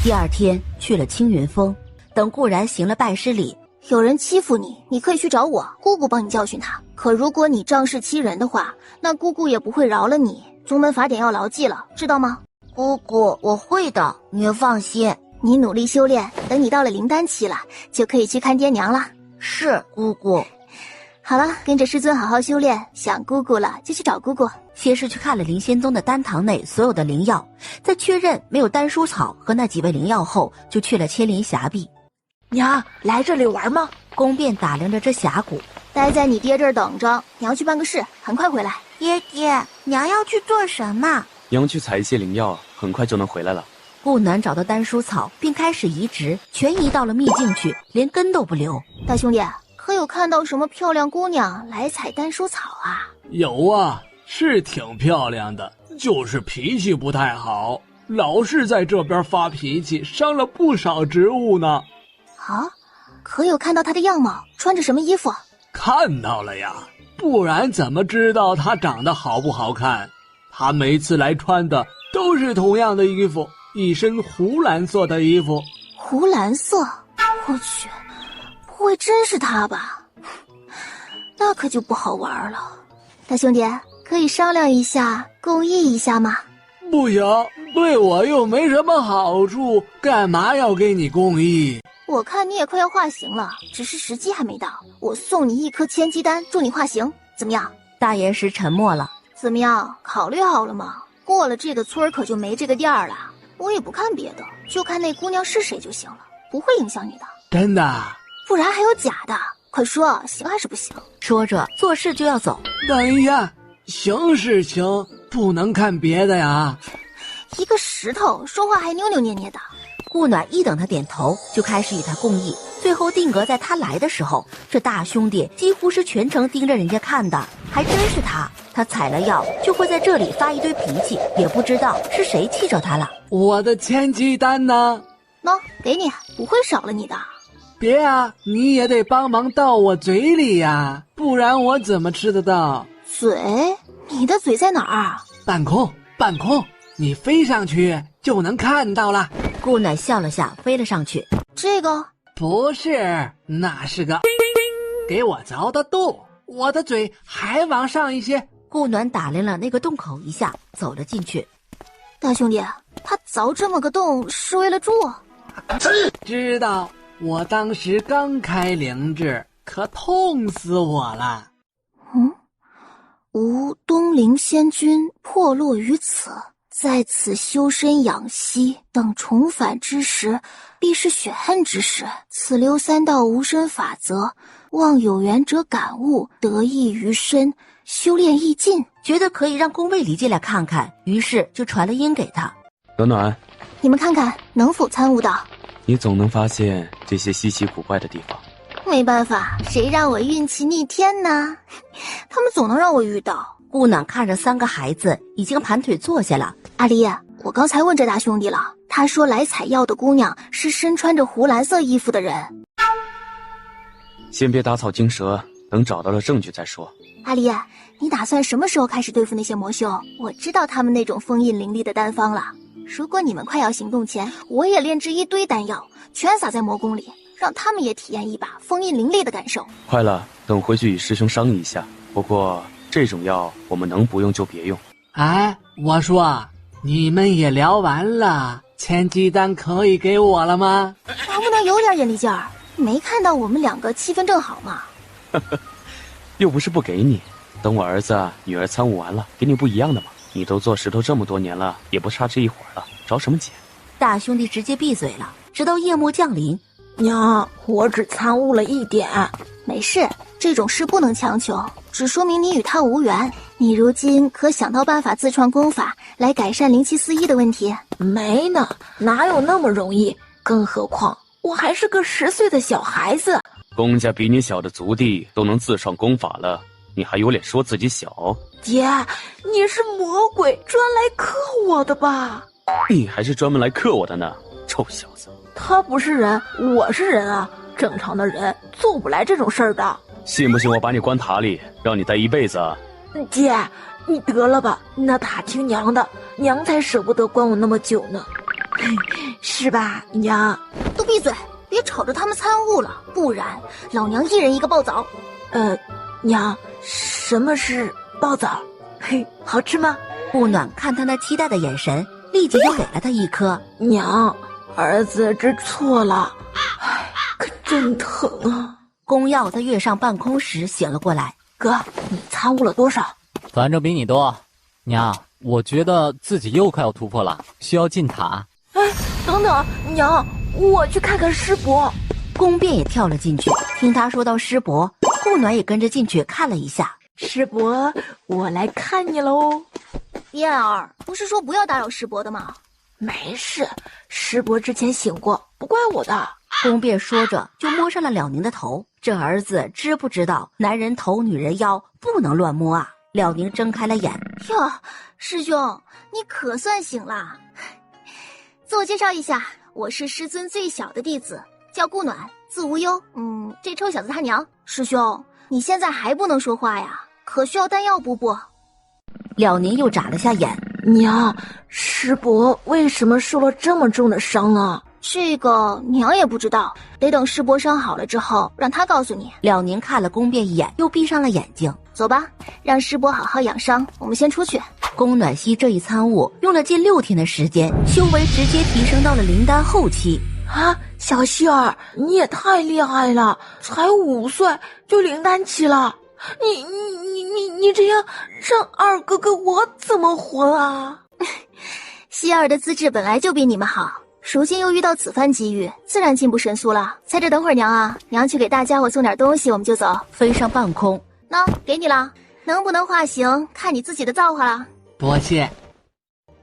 第二天去了青云峰，等顾然行了拜师礼。有人欺负你，你可以去找我，姑姑帮你教训他。可如果你仗势欺人的话，那姑姑也不会饶了你。宗门法典要牢记了，知道吗？姑姑，我会的，您放心。你努力修炼，等你到了灵丹期了，就可以去看爹娘了。是，姑姑。好了，跟着师尊好好修炼，想姑姑了就去找姑姑。先是去看了灵仙宗的丹堂内所有的灵药，在确认没有丹书草和那几味灵药后，就去了千林峡壁。娘，来这里玩吗？宫变打量着这峡谷。待在你爹这儿等着，娘去办个事，很快回来。爹爹，娘要去做什么？娘去采一些灵药，很快就能回来了。顾暖找到丹书草，并开始移植，全移到了秘境去，连根都不留。大兄弟，可有看到什么漂亮姑娘来采丹书草啊？有啊，是挺漂亮的，就是脾气不太好，老是在这边发脾气，伤了不少植物呢。啊，可有看到她的样貌，穿着什么衣服？看到了呀，不然怎么知道她长得好不好看？她每次来穿的都是同样的衣服，一身湖蓝色的衣服。湖蓝色？我去，不会真是她吧？那可就不好玩了。大兄弟，可以商量一下，共议一下吗？不行，对我又没什么好处，干嘛要给你共议？我看你也快要化形了，只是时机还没到。我送你1颗千机丹，助你化形，怎么样？大岩石沉默了。怎么样？考虑好了吗？过了这个村可就没这个店了。我也不看别的，就看那姑娘是谁就行了，不会影响你的。真的？不然还有假的？快说，行还是不行？说着，做事就要走。等一下，行是行，不能看别的呀。一个石头，说话还扭扭捏捏的。顾暖一等他点头，就开始与他共议。最后定格在他来的时候，这大兄弟几乎是全程盯着人家看的，还真是他。他采了药就会在这里发一堆脾气，也不知道是谁气着他了。我的千机丹呢？喏，给你，不会少了你的。别啊，你也得帮忙到我嘴里呀，不然我怎么吃得到？嘴？你的嘴在哪儿啊？半空，半空，你飞上去就能看到了。顾暖笑了下，飞了上去。这个不是，那是个给我凿的洞，我的嘴还往上一些。顾暖打量了那个洞口一下，走了进去。大兄弟，他凿这么个洞是为了住？知道，我当时刚开灵智，可痛死我了。吾东陵仙君破落于此，在此修身养息，等重返之时，必是雪恨之时。此流三道无身法则，望有缘者感悟，得益于身，修炼易进。觉得可以让宫卫离进来看看，于是就传了音给他。暖暖，你们看看能否参悟到？你总能发现这些稀奇古怪的地方。没办法，谁让我运气逆天呢？他们总能让我遇到。顾暖看着3个孩子已经盘腿坐下了。阿离，我刚才问这大兄弟了，他说来采药的姑娘是身穿着湖蓝色衣服的人。先别打草惊蛇，等找到了证据再说。阿离，你打算什么时候开始对付那些魔修？我知道他们那种封印灵力的丹方了。如果你们快要行动前，我也炼制一堆丹药，全撒在魔宫里，让他们也体验一把封印灵力的感受。快了，等回去与师兄商议一下。不过这种药我们能不用就别用。哎，我说，你们也聊完了，千机丹可以给我了吗？能不能有点眼力劲儿？没看到我们2个气氛正好吗？又不是不给你，等我儿子女儿参悟完了，给你不一样的嘛。你都做石头这么多年了，也不差这一会儿了，着什么急？大兄弟直接闭嘴了，直到夜幕降临。娘，我只参悟了1点。没事，这种事不能强求，只说明你与他无缘。你如今可想到办法自创功法来改善灵气四溢的问题？没呢，哪有那么容易？更何况我还是个10岁的小孩子。公家比你小的族弟都能自创功法了，你还有脸说自己小？姐，你是魔鬼专来克我的吧？你还是专门来克我的呢，臭小子！他不是人，我是人啊，正常的人做不来这种事儿的。信不信我把你关塔里，让你待一辈子？姐，你得了吧，那塔听娘的，娘才舍不得关我那么久呢，是吧，娘？都闭嘴，别吵着他们参悟了，不然老娘1人1个爆枣。娘，什么是爆枣？嘿，好吃吗？顾暖看他那期待的眼神，立即就给了他1颗。娘，儿子知错了，唉，可真疼啊！宫耀在跃上半空时醒了过来。哥，你参悟了多少？反正比你多。娘，我觉得自己又快要突破了，需要进塔。哎，等等，娘，我去看看师伯。宫变也跳了进去，听他说到师伯，顾暖也跟着进去看了一下。师伯，我来看你喽。燕儿，不是说不要打扰师伯的吗？没事，师伯之前醒过，不怪我的。宫变说着就摸上了了宁的头，这儿子知不知道男人头女人腰不能乱摸啊？了宁睁开了眼。哟，师兄，你可算醒了。自我介绍一下，我是师尊最小的弟子，叫顾暖，字无忧。这臭小子他娘。师兄，你现在还不能说话呀？可需要丹药补补。了宁又眨了下眼。娘，师伯为什么受了这么重的伤啊？这个娘也不知道，得等师伯伤好了之后让他告诉你。了宁看了宫变一眼，又闭上了眼睛。走吧，让师伯好好养伤，我们先出去。宫暖曦这一参悟用了近6天的时间，修为直接提升到了灵丹后期。啊，小希儿，你也太厉害了，才5岁就灵丹期了。你这样让二哥哥我怎么活啊？希儿的资质本来就比你们好，如今又遇到此番机遇，自然进步神速了。在这等会儿娘啊，娘去给大家伙送点东西，我们就走。飞上半空，喏，给你了，能不能化形，看你自己的造化了。多谢。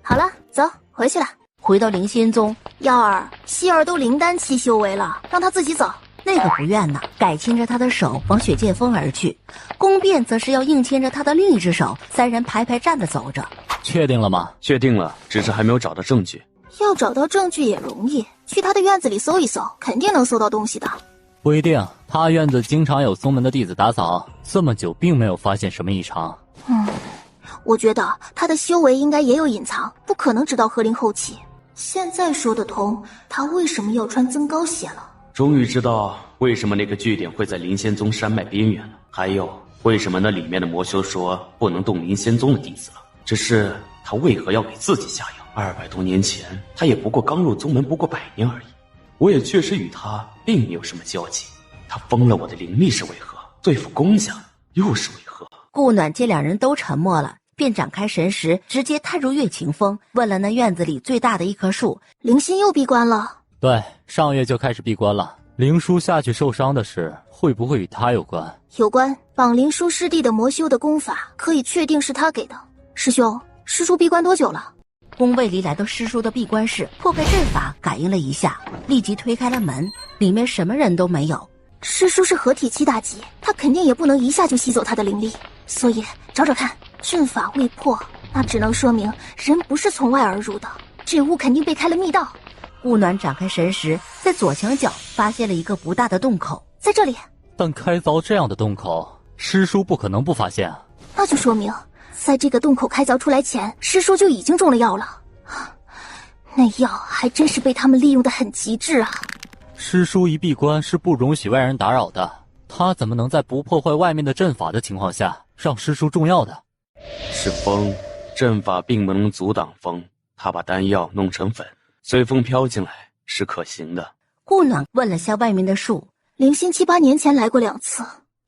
好了，走，回去了。回到灵仙宗，耀儿，希儿都灵丹期修为了，让他自己走。那个不愿呢，改牵着他的手往雪剑峰而去。宫变则是要硬牵着他的另一只手，三人排排站着走着。确定了吗？确定了，只是还没有找到证据。要找到证据也容易，去他的院子里搜一搜，肯定能搜到东西的。不一定，他院子经常有宗门的弟子打扫，这么久并没有发现什么异常。我觉得他的修为应该也有隐藏，不可能直到鹤龄后期。现在说得通，他为什么要穿增高鞋了。终于知道为什么那个据点会在灵仙宗山脉边缘了，还有为什么那里面的魔修说不能动灵仙宗的弟子了。只是他为何要给自己下药？200多年前，他也不过刚入宗门不过100年而已。我也确实与他并没有什么交集。他封了我的灵力是为何？对付公家又是为何？顾暖见两人都沉默了，便展开神识，直接探入月晴峰，问了那院子里最大的一棵树。灵心又闭关了。对，上月就开始闭关了。灵叔下去受伤的事，会不会与他有关？有关。绑灵叔师弟的魔修的功法，可以确定是他给的。师兄，师叔闭关多久了？宫卫离来到师叔的闭关室，破开阵法，感应了一下，立即推开了门，里面什么人都没有。师叔是合体期大级，他肯定也不能一下就吸走他的灵力，所以找找看，阵法未破，那只能说明人不是从外而入的，这屋肯定被开了密道。顾暖展开神识，在左墙角发现了一个不大的洞口，在这里。但开凿这样的洞口，师叔不可能不发现啊。那就说明在这个洞口开凿出来前，师叔就已经中了药了。那药还真是被他们利用得很极致啊。师叔一闭关是不容许外人打扰的，他怎么能在不破坏外面的阵法的情况下让师叔中药的？是风，阵法并不能阻挡风，他把丹药弄成粉，随风飘进来是可行的。顾暖问了下外面的树，灵心7、8年前来过2次，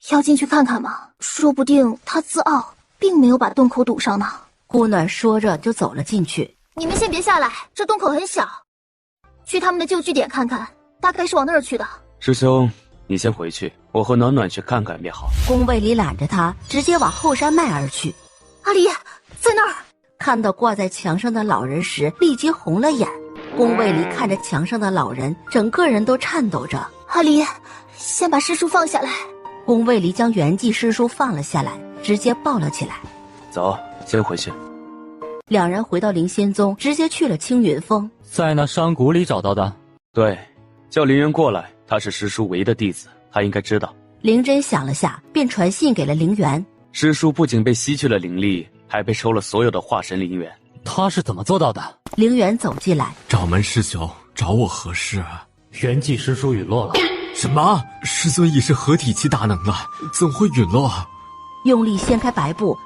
要进去看看吗？说不定他自傲，并没有把洞口堵上呢。顾暖说着就走了进去。你们先别下来，这洞口很小，去他们的旧据点看看，大概是往那儿去的。师兄，你先回去，我和暖暖去看看便好。宫卫里揽着他，直接往后山脉而去。阿离，在那儿！看到挂在墙上的老人时，立即红了眼。宫卫里看着墙上的老人，整个人都颤抖着。阿离，先把师叔放下来。宫卫里将圆寂师叔放了下来，直接抱了起来。走，先回去。两人回到灵仙宗，直接去了青云峰。在那山谷里找到的？对，叫林渊过来，他是师叔唯一的弟子，他应该知道。灵真想了下，便传信给了灵元。师叔不仅被吸去了灵力，还被收了所有的化神灵元。他是怎么做到的？灵元走进来，掌门师兄找我何事啊？元寂师叔陨落了。什么？师尊已是合体期大能了，怎会陨落？用力掀开白布。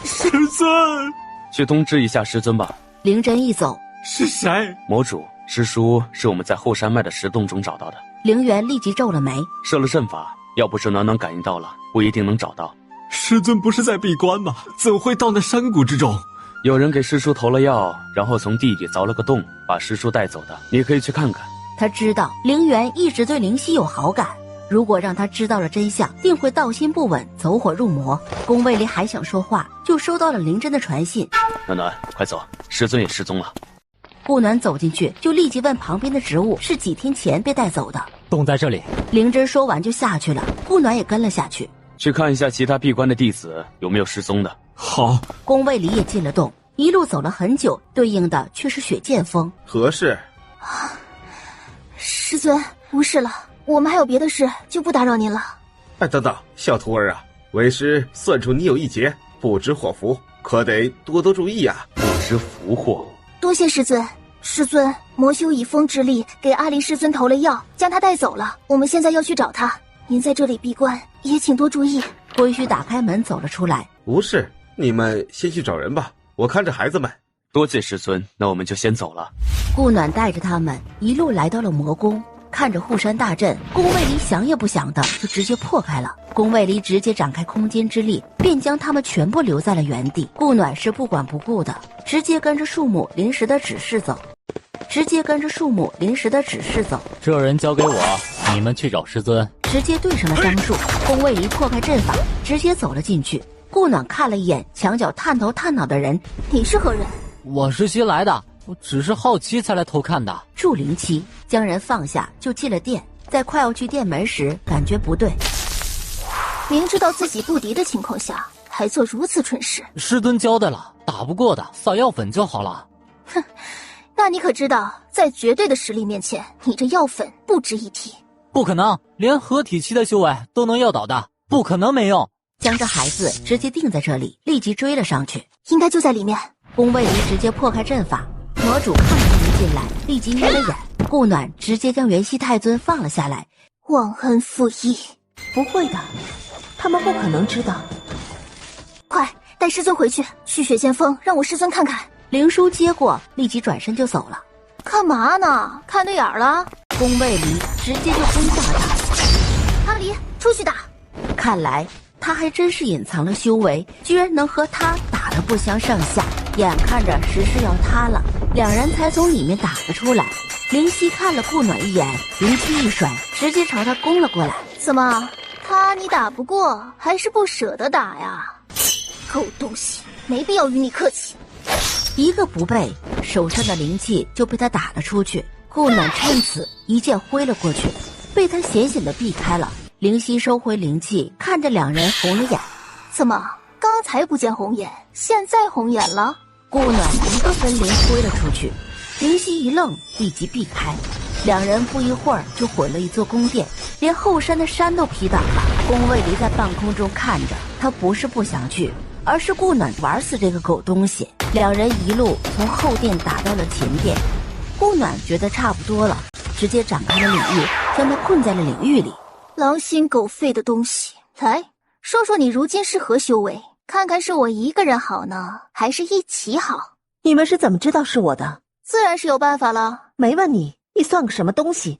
师尊，去通知一下师尊吧。灵真一走，是谁？魔主，师叔是我们在后山脉的石洞中找到的。灵元立即皱了眉，设了阵法，要不是暖暖感应到了，不一定能找到。师尊不是在闭关吗？怎会到那山谷之中？有人给师叔投了药，然后从地底凿了个洞，把师叔带走的。你可以去看看。他知道灵元一直对灵犀有好感，如果让他知道了真相，定会道心不稳，走火入魔。宫卫里还想说话，就收到了灵真的传信。暖暖，快走，师尊也失踪了。顾暖走进去，就立即问旁边的植物是几天前被带走的。洞在这里。灵真说完就下去了，顾暖也跟了下去，去看一下其他闭关的弟子有没有失踪的。好。宫卫里也进了洞，一路走了很久，对应的却是雪剑峰。何事？师尊，无事了，我们还有别的事，就不打扰您了。哎，等等，小徒儿啊，为师算出你有一劫，不知祸福，可得多多注意啊。不知福祸。多谢师尊。师尊，魔修以风之力给阿离师尊投了药，将他带走了。我们现在要去找他，您在这里闭关，也请多注意。归墟打开门走了出来。无事，你们先去找人吧，我看着孩子们。多谢师尊，那我们就先走了。顾暖带着他们一路来到了魔宫，看着护山大阵，宫卫离想也不想的就直接破开了。宫卫离直接展开空间之力，便将他们全部留在了原地。顾暖是不管不顾的，直接跟着树木临时的指示走。这人交给我，你们去找师尊。直接对上了樟树，宫卫离破开阵法，直接走了进去。顾暖看了一眼墙角探头探脑的人，你是何人？我是新来的，我只是好奇才来偷看的。祝灵七将人放下就进了殿，在快要去殿门时感觉不对，明知道自己不敌的情况下还做如此蠢事。师尊交代了，打不过的撒药粉就好了。哼，那你可知道在绝对的实力面前，你这药粉不值一提。不可能，连合体期的修为都能药倒的，不可能没用。将这孩子直接定在这里，立即追了上去。应该就在里面。宫卫离直接破开阵法，魔主看着他们进来，立即眯了眼。顾暖直接将元熙太尊放了下来。忘恩负义，不会的，他们不可能知道。快带师尊回去，去雪剑峰，让我师尊看看。灵书接过，立即转身就走了。干嘛呢？看对眼了？宫卫离直接就攻下了他。阿离，出去打！看来他还真是隐藏了修为，居然能和他打得不相上下。眼看着石室要塌了，两人才从里面打了出来。灵犀看了顾暖一眼，灵气一甩，直接朝他攻了过来。怎么，他你打不过，还是不舍得打呀？狗东西，没必要与你客气。一个不备，手上的灵气就被他打了出去。顾暖趁此一剑挥了过去，被他险险地避开了。灵犀收回灵气，看着两人红了眼。怎么，刚才不见红眼，现在红眼了？顾暖一个分灵挥了出去，灵犀一愣，立即避开。两人不一会儿就毁了一座宫殿，连后山的山都劈倒了。宫卫离在半空中看着，他不是不想去，而是顾暖玩死这个狗东西。两人一路从后殿打到了前殿，顾暖觉得差不多了，直接展开了领域，将他困在了领域里。狼心狗肺的东西，来说说你如今是何修为？看看是我一个人好呢，还是一起好？你们是怎么知道是我的？自然是有办法了。没问你，你算个什么东西？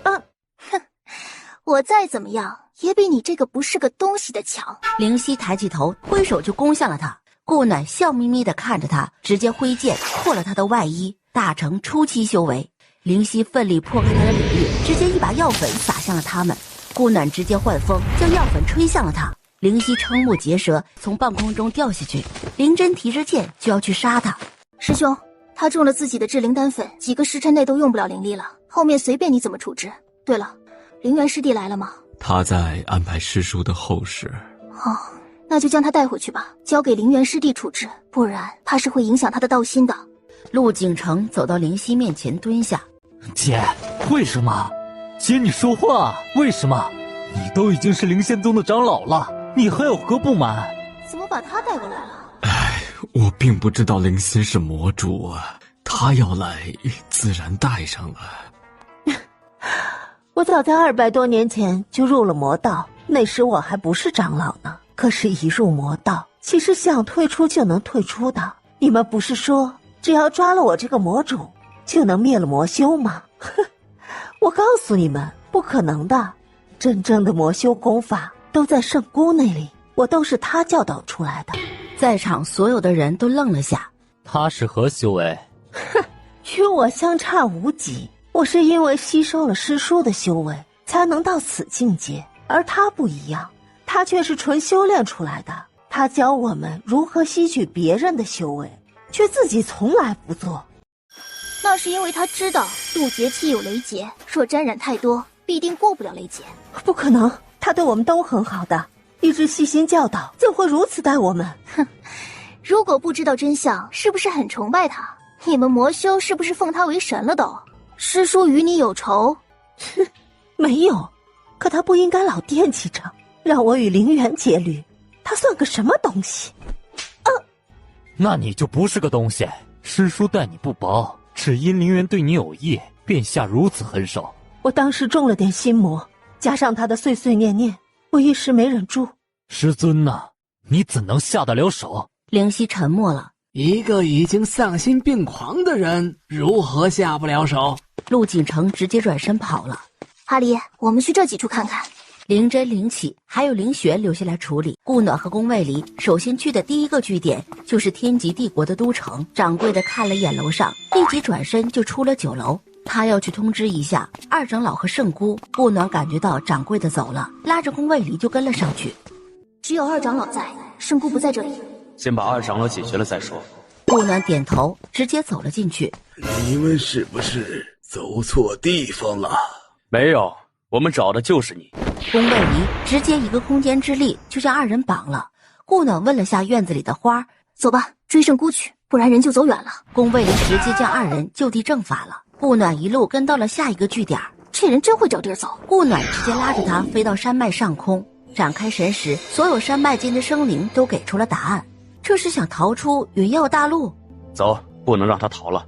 哼，我再怎么样也比你这个不是个东西的强。灵犀抬起头，挥手就攻向了他。顾暖笑眯眯地看着他，直接挥剑破了他的外衣。大成初期修为，灵犀奋力破开他的领域，直接一把药粉洒向了他们。顾暖直接换风，将药粉吹向了他。灵犀瞠目结舌，从半空中掉下去。灵真提着剑就要去杀他。师兄，他中了自己的制灵丹粉，几个时辰内都用不了灵力了，后面随便你怎么处置。对了，灵元师弟来了吗？他在安排师叔的后事。哦，那就将他带回去吧，交给灵元师弟处置，不然怕是会影响他的道心的。陆景城走到灵犀面前蹲下。姐，为什么？姐，你说话，为什么？你都已经是灵仙宗的长老了，你还有何不满？怎么把他带过来了？我并不知道灵犀是魔主啊，他要来自然带上了。我早在200多年前就入了魔道，那时我还不是长老呢。可是一入魔道，其实想退出就能退出的。你们不是说只要抓了我这个魔主就能灭了魔修吗？我告诉你们，不可能的。真正的魔修功法都在圣姑那里，我都是他教导出来的。在场所有的人都愣了下。他是何修为？哼，与我相差无几。我是因为吸收了师叔的修为才能到此境界，而他不一样，他却是纯修炼出来的。他教我们如何吸取别人的修为，却自己从来不做。那是因为他知道渡劫期有雷劫，若沾染太多必定过不了雷劫。不可能，他对我们都很好的，一直细心教导，怎会如此待我们？哼，如果不知道真相，是不是很崇拜他？你们魔修是不是奉他为神了都？师叔与你有仇？哼，没有。可他不应该老惦记着让我与灵元结侣，他算个什么东西？那你就不是个东西。师叔待你不薄，只因灵元对你有意，便下如此狠手。我当时中了点心魔，加上他的碎碎念念，我一时没忍住。师尊呐，你怎能下得了手？灵犀沉默了，一个已经丧心病狂的人如何下不了手？陆景成直接转身跑了。阿离，我们去这几处看看。灵真、灵启还有灵玄留下来处理。顾暖和宫卫离首先去的第一个据点就是天极帝国的都城。掌柜的看了一眼楼上，立即转身就出了酒楼。他要去通知一下二长老和圣姑。顾暖感觉到掌柜的走了，拉着宫卫离就跟了上去。只有二长老在，圣姑不在这里。先把二长老解决了再说。顾暖点头，直接走了进去。你们是不是走错地方了？没有，我们找的就是你。宫卫离直接一个空间之力就将二人绑了。顾暖问了下院子里的花，走吧，追圣姑去，不然人就走远了。宫卫离直接将二人就地正法了。顾暖一路跟到了下一个据点，这人真会找地儿走。顾暖直接拉着他飞到山脉上空，展开神识，所有山脉间的生灵都给出了答案。这是想逃出云耀大陆？走，不能让他逃了。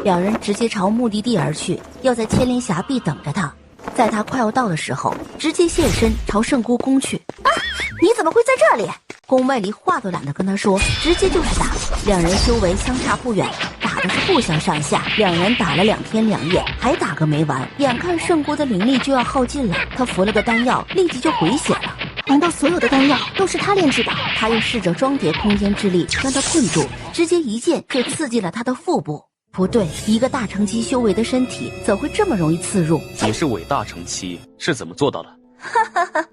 两人直接朝目的地而去，要在千灵峡壁等着他。在他快要到的时候，直接现身朝圣姑攻去。啊！你怎么会在这里？宫卫离话都懒得跟他说，直接就是打。两人修为相差不远，打的是不相上下。两人打了2天2夜，还打个没完。眼看圣姑的灵力就要耗尽了，他服了个丹药，立即就回血了。难道所有的丹药都是他炼制的？他又试着装叠空间之力将他困住，直接一剑就刺进了他的腹部。不对，一个大乘期修为的身体怎会这么容易刺入？你是伟大乘期，是怎么做到的？哈哈哈，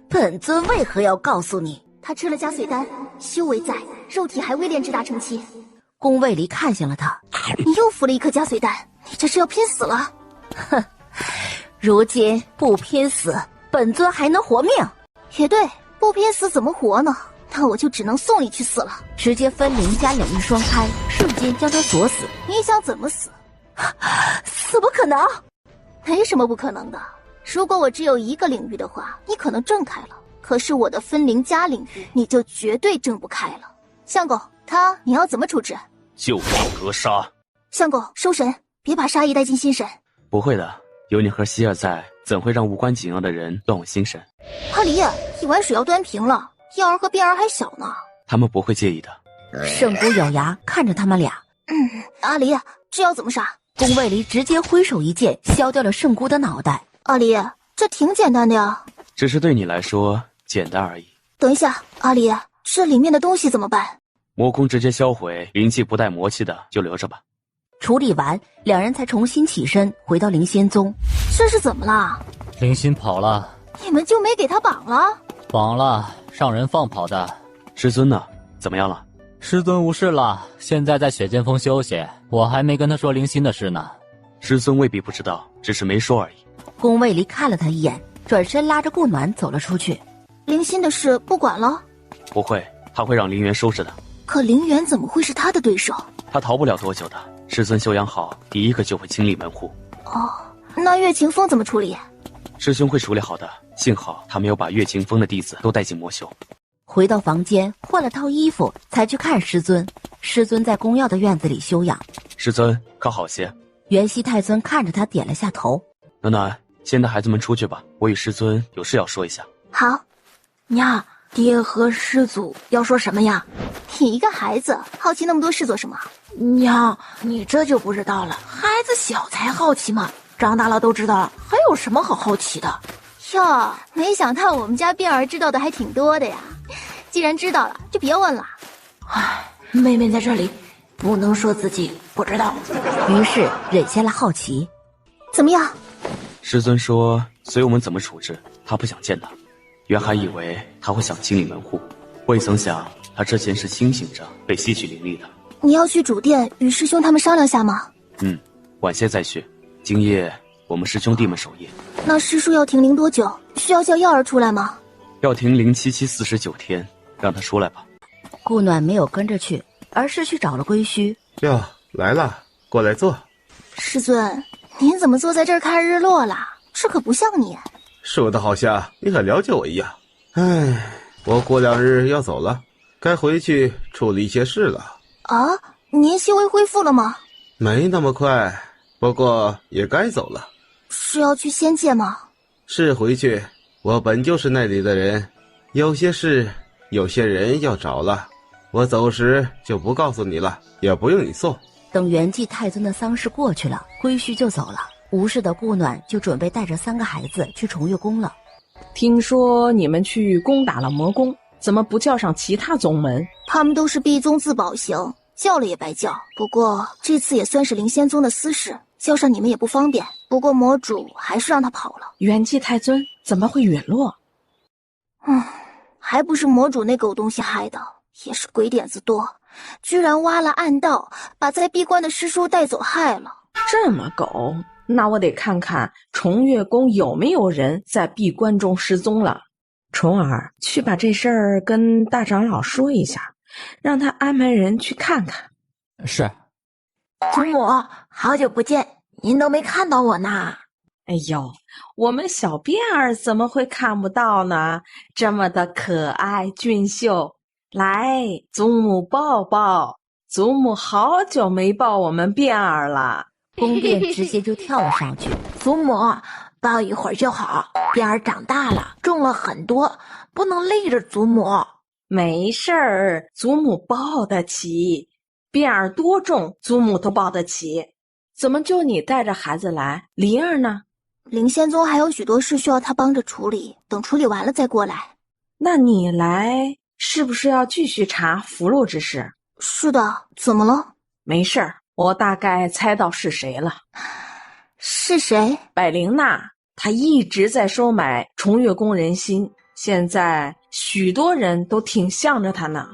本尊为何要告诉你？他吃了加髓丹，修为在，肉体还未炼制大乘期。宫卫离看向了他，你又服了一颗加髓丹，你这是要拼死了？哼，如今不拼死，本尊还能活命？也对，不拼死怎么活呢？那我就只能送你去死了。直接分灵加领域双开，瞬间将他锁死。你想怎么死？死不可能，没什么不可能的。如果我只有一个领域的话，你可能挣开了。可是我的分灵加领域，你就绝对挣不开了。相公，他你要怎么处置？就地格杀。相公，收神，别把杀意带进心神。不会的，有你和希儿在，怎会让无关紧要的人断我心神？阿离，一碗水要端平了，耀儿和碧儿还小呢。他们不会介意的。圣姑咬牙看着他们俩。阿离，这要怎么杀？宫卫离直接挥手一剑，削掉了圣姑的脑袋。阿离，这挺简单的呀。只是对你来说简单而已。等一下，阿离，这里面的东西怎么办？魔空直接销毁，灵气不带魔气的就留着吧。处理完，两人才重新起身回到灵仙宗。这是怎么了？灵心跑了。你们就没给他绑了？绑了，让人放跑的。师尊呢？怎么样了？师尊无事了，现在在雪剑峰休息。我还没跟他说灵心的事呢。师尊未必不知道，只是没说而已。宫卫离看了他一眼，转身拉着顾暖走了出去。灵心的事不管了？不会，他会让灵元收拾的。可灵元怎么会是他的对手？他逃不了多久的。师尊修养好，第一个就会清理门户。哦，那岳晴风怎么处理？师兄会处理好的。幸好他没有把岳晴风的弟子都带进魔修。回到房间换了套衣服，才去看师尊。师尊在宫药的院子里休养。师尊可好些？元熙太尊看着他点了下头。暖暖，先带孩子们出去吧，我与师尊有事要说一下。好。娘，爹和师祖要说什么呀？你一个孩子，好奇那么多事做什么？娘，你这就不知道了，孩子小才好奇嘛，长大了都知道了，还有什么好好奇的？哟，没想到我们家碧儿知道的还挺多的呀。既然知道了，就别问了。唉，妹妹在这里，不能说自己不知道。于是忍下了好奇。怎么样？师尊说随我们怎么处置，他不想见他。原还以为他会想清理门户，未曾想他之前是清醒着被吸取灵力的。你要去主殿与师兄他们商量下吗？晚些再去。今夜我们师兄弟们守夜。那师叔要停灵多久？需要叫耀儿出来吗？要停灵749天，让他出来吧。顾暖没有跟着去，而是去找了归墟。哟，来了，过来坐。师尊，您怎么坐在这儿看日落了？这可不像你。说的好像你很了解我一样。唉，我过2日要走了，该回去处理一些事了。啊，您修为恢复了吗？没那么快，不过也该走了。是要去仙界吗？是回去，我本就是那里的人，有些事有些人要找了，我走时就不告诉你了，也不用你送。等元继太尊的丧事过去了，归墟就走了。无事的顾暖就准备带着3个孩子去崇月宫了。听说你们去攻打了魔宫，怎么不叫上其他宗门？他们都是必宗自保型，叫了也白叫。不过这次也算是灵仙宗的私事，叫上你们也不方便。不过魔主还是让他跑了。元继太尊怎么会陨落？还不是魔主那狗东西害的，也是鬼点子多，居然挖了暗道，把在闭关的师叔带走害了。这么狗，那我得看看崇月宫有没有人在闭关中失踪了。虫儿，去把这事儿跟大长老说一下，让他安排人去看看。是。祖母，好久不见，您都没看到我呢。哎呦，我们小辫儿怎么会看不到呢？这么的可爱俊秀，来，祖母抱抱。祖母好久没抱我们辫儿了。宫变直接就跳了上去。祖母，抱一会儿就好，辫儿长大了，重了很多，不能累着祖母。没事儿，祖母抱得起，辫儿多重，祖母都抱得起。怎么就你带着孩子来？灵儿呢？灵仙宗还有许多事需要他帮着处理，等处理完了再过来。那你来是不是要继续查符箓之事？是的，怎么了？没事儿，我大概猜到是谁了。是谁？百灵娜，她一直在收买崇月宫人心，现在许多人都挺向着她呢。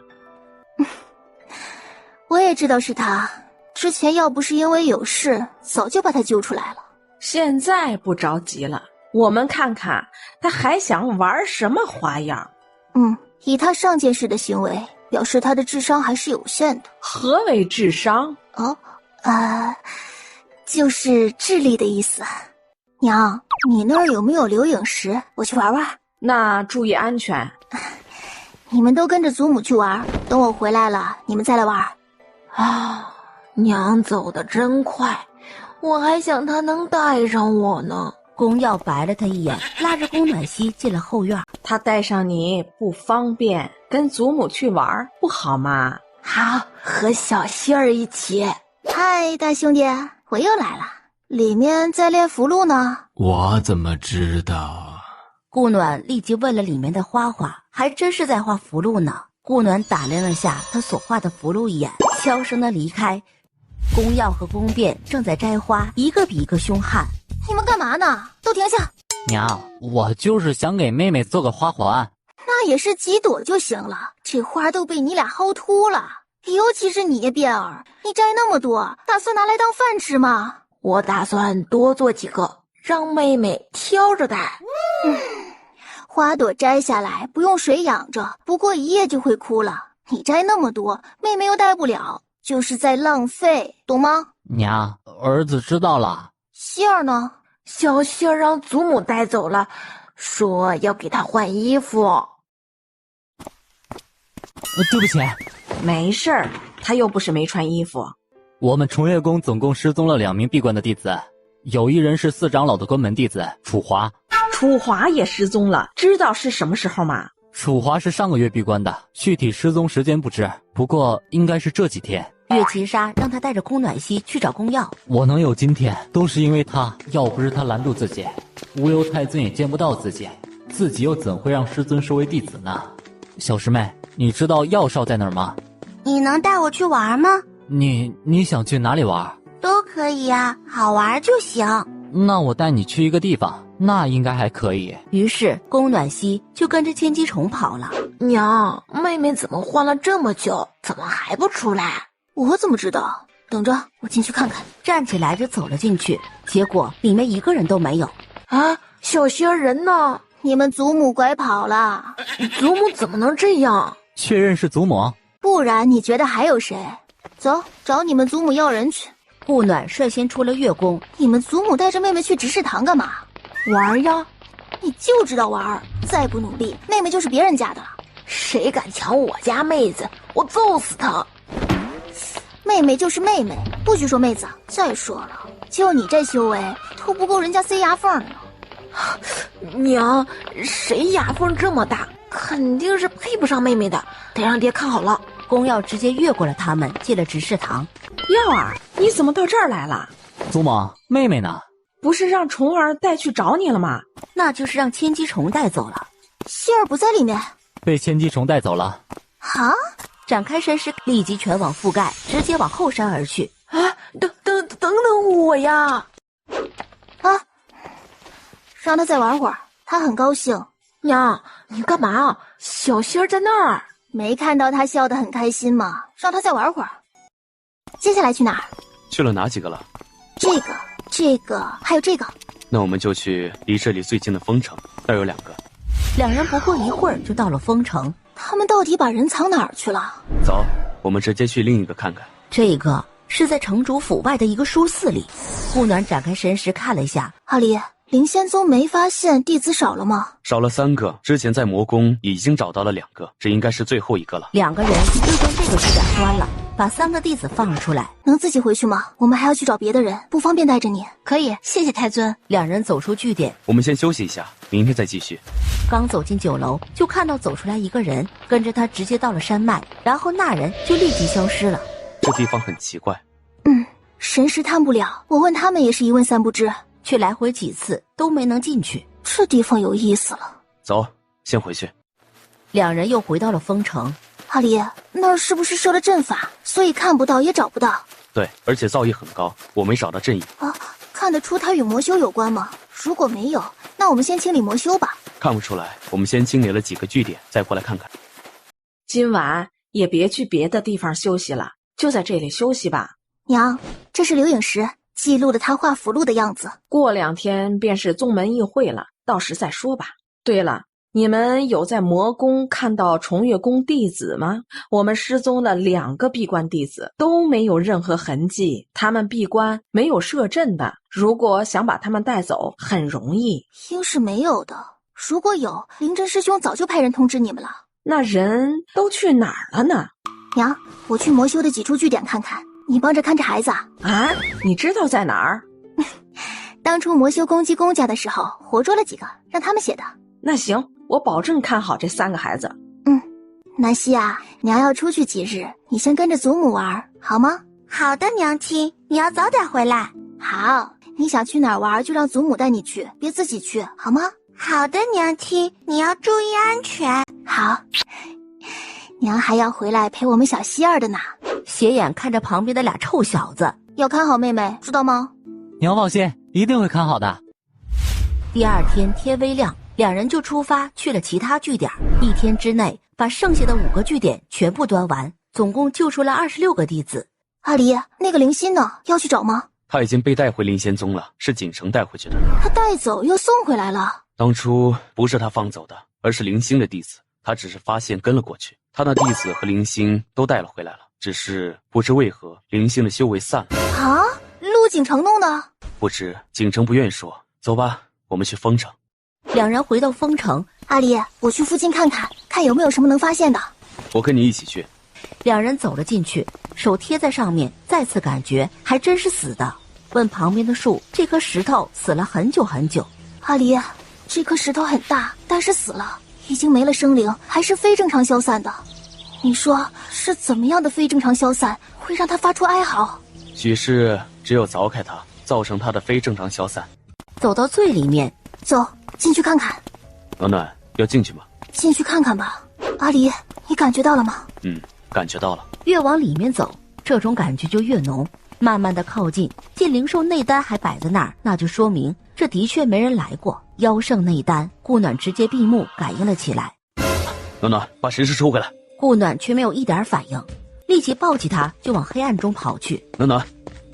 我也知道是他，之前要不是因为有事，早就把他救出来了。现在不着急了，我们看看他还想玩什么花样。以他上件事的行为，表示他的智商还是有限的。何为智商？就是智力的意思。娘，你那儿有没有留影石？我去玩玩。那注意安全。你们都跟着祖母去玩，等我回来了，你们再来玩。娘走得真快，我还想她能带上我呢。宫耀白了他一眼，拉着宫暖曦进了后院。他带上你不方便，跟祖母去玩不好吗？好，和小希儿一起。嗨，大兄弟，我又来了。里面在练符箓呢。我怎么知道？顾暖立即问了里面的花花，还真是在画符箓呢。顾暖打量了下他所画的符箓一眼，悄声的离开。宫耀和宫变正在摘花，一个比一个凶悍。你们干嘛呢？都停下！娘，我就是想给妹妹做个花环。那也是几朵就行了，这花都被你俩薅秃了。尤其是你辫儿，你摘那么多，打算拿来当饭吃吗？我打算多做几个，让妹妹挑着戴。花朵摘下来不用水养着，不过1夜就会枯了。你摘那么多，妹妹又戴不了，就是在浪费，懂吗？娘，儿子知道了。希儿呢？小希儿让祖母带走了，说要给她换衣服。对不起。没事儿，他又不是没穿衣服。我们崇月宫总共失踪了2名闭关的弟子，有一人是4长老的关门弟子楚华。楚华也失踪了，知道是什么时候吗？楚华是上个月闭关的，具体失踪时间不知，不过应该是这几天。岳齐沙让他带着宫暖曦去找宫耀。我能有今天，都是因为他，要不是他拦住自己，无忧太尊也见不到自己，自己又怎会让师尊收为弟子呢？小师妹，你知道药少在哪儿吗？你能带我去玩吗？你想去哪里玩？都可以啊，好玩就行。那我带你去一个地方，那应该还可以。于是宫暖曦就跟着千机虫跑了。娘，妹妹怎么换了这么久，怎么还不出来？我怎么知道？等着，我进去看看。站起来就走了进去，结果里面一个人都没有。小希儿人呢？你们祖母拐跑了。祖母怎么能这样？确认是祖母？不然你觉得还有谁？走，找你们祖母要人去。顾暖率先出了月宫。你们祖母带着妹妹去执事堂干嘛？玩呀！你就知道玩，再不努力，妹妹就是别人家的了。谁敢抢我家妹子，我揍死他！妹妹就是妹妹，不许说妹子。再说了，就你这修为，都不够人家塞牙缝呢。娘，谁牙缝这么大？肯定是配不上妹妹的，得让爹看好了。宫耀直接越过了他们，进了执事堂。耀儿，你怎么到这儿来了？祖母，妹妹呢？不是让虫儿带去找你了吗？那就是让千机虫带走了。希儿不在里面，被千机虫带走了。啊！展开神识，立即全网覆盖，直接往后山而去。啊！等等我呀！啊！让他再玩会儿，他很高兴。娘，你干嘛？小希儿在那儿，没看到他笑得很开心吗？让他再玩会儿。接下来去哪儿？去了哪几个了？这个，还有这个。那我们就去离这里最近的丰城，那儿有2个。两人不过一会儿就到了丰城。他们到底把人藏哪儿去了？走，我们直接去另一个看看。这个是在城主府外的一个书肆里。顾暖展开神识看了一下，阿离，灵仙宗没发现弟子少了吗？少了3个，之前在魔宫已经找到了2个，这应该是最后一个了。2个人就将这个据点端了，把3个弟子放了出来。能自己回去吗？我们还要去找别的人，不方便带着你。可以，谢谢太尊。2人走出据点，我们先休息一下，明天再继续。刚走进酒楼，就看到走出来一个人，跟着他直接到了山脉，然后那人就立即消失了。这地方很奇怪。神识探不了，我问他们也是一问三不知，却来回几次都没能进去。这地方有意思了。走，先回去。 2人又回到了丰城。阿离，那儿是不是设了阵法，所以看不到也找不到？对，而且造诣很高，我没找到阵影。啊，看得出它与魔修有关吗？如果没有，那我们先清理魔修吧。看不出来，我们先清理了几个据点，再过来看看。今晚也别去别的地方休息了，就在这里休息吧。娘，这是留影石，记录了他画符箓的样子。过2天便是宗门议会了，到时再说吧。对了，你们有在魔宫看到重月宫弟子吗？我们失踪了2个闭关弟子，都没有任何痕迹。他们闭关没有设阵的，如果想把他们带走，很容易。应是没有的，如果有，灵真师兄早就派人通知你们了。那人都去哪儿了呢？娘，我去魔修的几处据点看看。你帮着看着孩子啊？你知道在哪儿？当初魔修攻击公家的时候，活捉了几个，让他们写的。那行，我保证看好这3个孩子。南希啊，娘要出去几日，你先跟着祖母玩，好吗？好的，娘亲，你要早点回来。好，你想去哪儿玩就让祖母带你去，别自己去，好吗？好的，娘亲，你要注意安全。好，娘还要回来陪我们小希儿的呢。斜眼看着旁边的俩臭小子，要看好妹妹，知道吗？娘放心，一定会看好的。第2天天微亮，2人就出发去了其他据点。1天之内把剩下的5个据点全部端完，总共救出了26个弟子。阿离，那个灵心呢？要去找吗？他已经被带回灵仙宗了，是锦城带回去的。他带走又送回来了。当初不是他放走的，而是灵星的弟子，他只是发现跟了过去。他那弟子和灵星都带了回来了，只是不知为何灵星的修为散了。啊，陆锦城弄的？不知锦城不愿说。走吧，我们去丰城。 2人回到丰城。阿离，我去附近看看，看有没有什么能发现的。我跟你一起去。 2人走了进去，手贴在上面，再次感觉还真是死的。问旁边的树，这颗石头死了很久很久。阿离，这颗石头很大，但是死了，已经没了生灵，还是非正常消散的。你说是怎么样的非正常消散会让它发出哀嚎？许是只有凿开它，造成它的非正常消散。走到最里面，走进去看看。暖暖，要进去吗？进去看看吧。阿离，你感觉到了吗？感觉到了。越往里面走，这种感觉就越浓。慢慢的靠近，见灵兽内丹还摆在那儿，那就说明这的确没人来过。妖圣内丹，顾暖直接闭目感应了起来。暖暖，把神识收回来。顾暖却没有一点反应，立即抱起他就往黑暗中跑去。暖暖，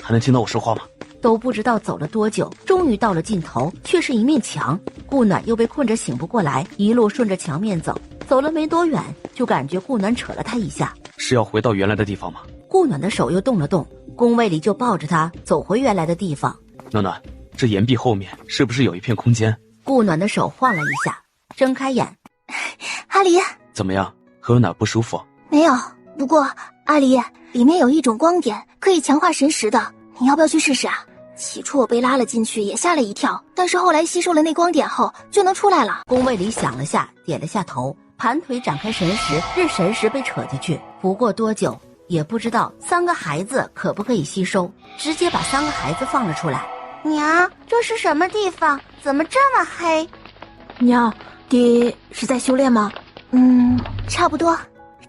还能听到我说话吗？都不知道走了多久，终于到了尽头，却是一面墙。顾暖又被困着醒不过来，一路顺着墙面走，走了没多远，就感觉顾暖扯了他一下。是要回到原来的地方吗？顾暖的手又动了动，宫卫里就抱着他走回原来的地方。暖暖，这岩壁后面是不是有一片空间？顾暖的手晃了一下，睁开眼。阿离，怎么样？还有哪不舒服？没有，不过阿离，里面有一种光点可以强化神识的，你要不要去试试啊？起初我被拉了进去也吓了一跳，但是后来吸收了那光点后就能出来了。宫卫里想了下，点了下头，盘腿展开神识，任神识被扯进去。不过多久也不知道3个孩子可不可以吸收，直接把3个孩子放了出来。娘，这是什么地方？怎么这么黑？娘，爹是在修炼吗？差不多。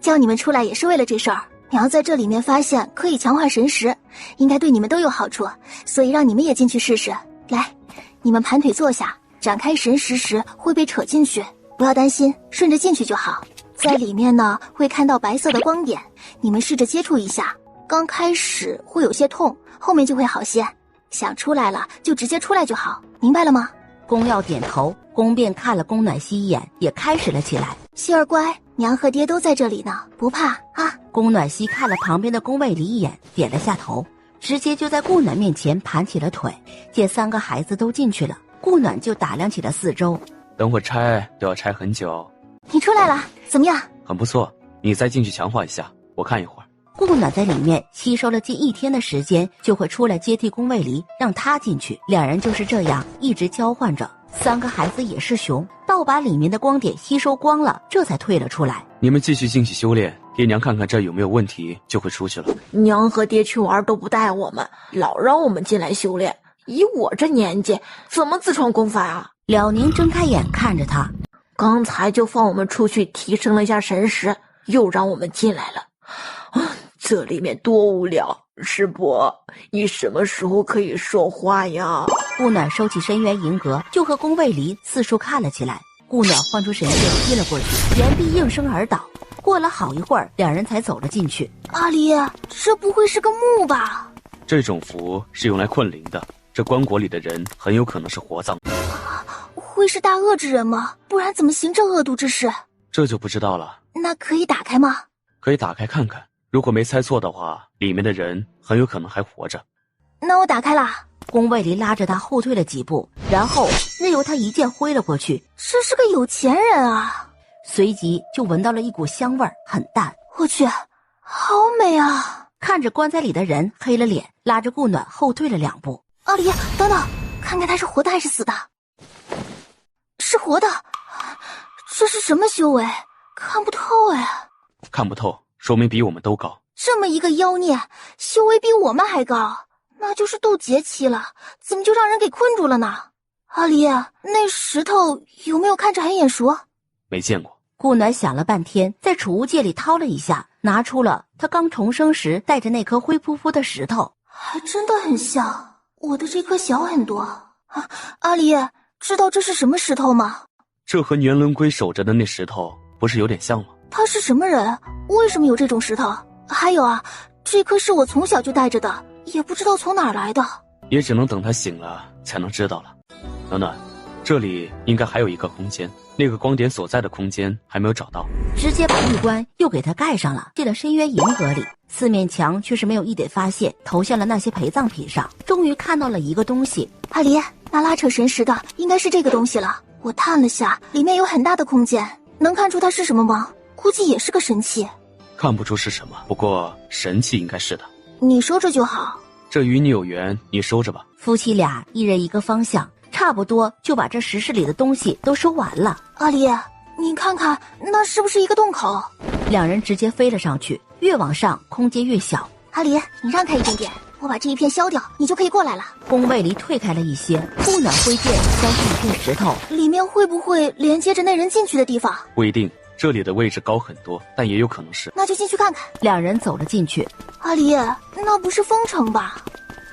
叫你们出来也是为了这事儿。娘在这里面发现可以强化神识，应该对你们都有好处，所以让你们也进去试试。来，你们盘腿坐下，展开神识时会被扯进去，不要担心，顺着进去就好。在里面呢，会看到白色的光点，你们试着接触一下。刚开始会有些痛，后面就会好些。想出来了就直接出来就好，明白了吗？宫耀点头，宫便看了宫暖曦一眼，也开始了起来。希儿乖，娘和爹都在这里呢，不怕啊。宫暖曦看了旁边的宫卫离一眼，点了下头，直接就在顾暖面前盘起了腿。见3个孩子都进去了，顾暖就打量起了四周。等会拆都要拆很久。你出来了，怎么样？很不错，你再进去强化一下，我看一会儿。顾暖在里面吸收了近1天的时间，就会出来接替宫卫离，让他进去。两人就是这样一直交换着。3个孩子也是熊，到把里面的光点吸收光了，这才退了出来。你们继续进去修炼，爹娘看看这有没有问题，就会出去了。娘和爹去玩都不带我们，老让我们进来修炼。以我这年纪，怎么自创功法啊？了宁睁开眼看着他，刚才就放我们出去提升了一下神识，又让我们进来了。这里面多无聊！师伯，你什么时候可以说话呀？顾暖收起深渊银阁，就和宫卫离四处看了起来。顾暖唤出神剑踢了过去，岩壁应声而倒。过了好一会儿，两人才走了进去。阿离，这不会是个墓吧？这种符是用来困灵的，这棺椁里的人很有可能是活葬。会是大恶之人吗？不然怎么行这恶毒之事？这就不知道了。那可以打开吗？可以打开看看。如果没猜错的话，里面的人很有可能还活着。那我打开了。宫卫离拉着他后退了几步，然后任由他一剑挥了过去。这是个有钱人啊！随即就闻到了一股香味儿，很淡。我去，好美啊！看着棺材里的人，黑了脸，拉着顾暖后退了2步。阿离，等等，看看他是活的还是死的？是活的。这是什么修为？看不透哎。看不透，说明比我们都高。这么一个妖孽，修为比我们还高，那就是渡劫期了，怎么就让人给困住了呢？阿离，那石头有没有看着很眼熟？没见过。顾暖想了半天，在储物戒里掏了一下，拿出了他刚重生时带着那颗灰扑扑的石头。还真的很像，我的这颗小很多。阿离，知道这是什么石头吗？这和年轮龟守着的那石头不是有点像吗？他是什么人？为什么有这种石头？还有啊，这颗是我从小就带着的，也不知道从哪儿来的。也只能等他醒了才能知道了。暖暖，这里应该还有一个空间，那个光点所在的空间还没有找到。直接把玉棺又给他盖上了，进了深渊银阁里。四面墙却是没有一点发现，投向了那些陪葬品上。终于看到了一个东西。阿离，那拉扯神识的应该是这个东西了。我探了下，里面有很大的空间，能看出它是什么吗？估计也是个神器。看不出是什么，不过神器应该是的。你收着就好。这与你有缘，你收着吧。夫妻俩一人一个方向，差不多就把这石室里的东西都收完了。阿离，你看看那是不是一个洞口？两人直接飞了上去，越往上空间越小。阿离，你让开一点点，我把这一片削掉，你就可以过来了。宫卫离退开了一些，顾暖挥剑削去一片石头。里面会不会连接着那人进去的地方？不一定，这里的位置高很多，但也有可能是。那就进去看看。两人走了进去。阿离，那不是封城吧？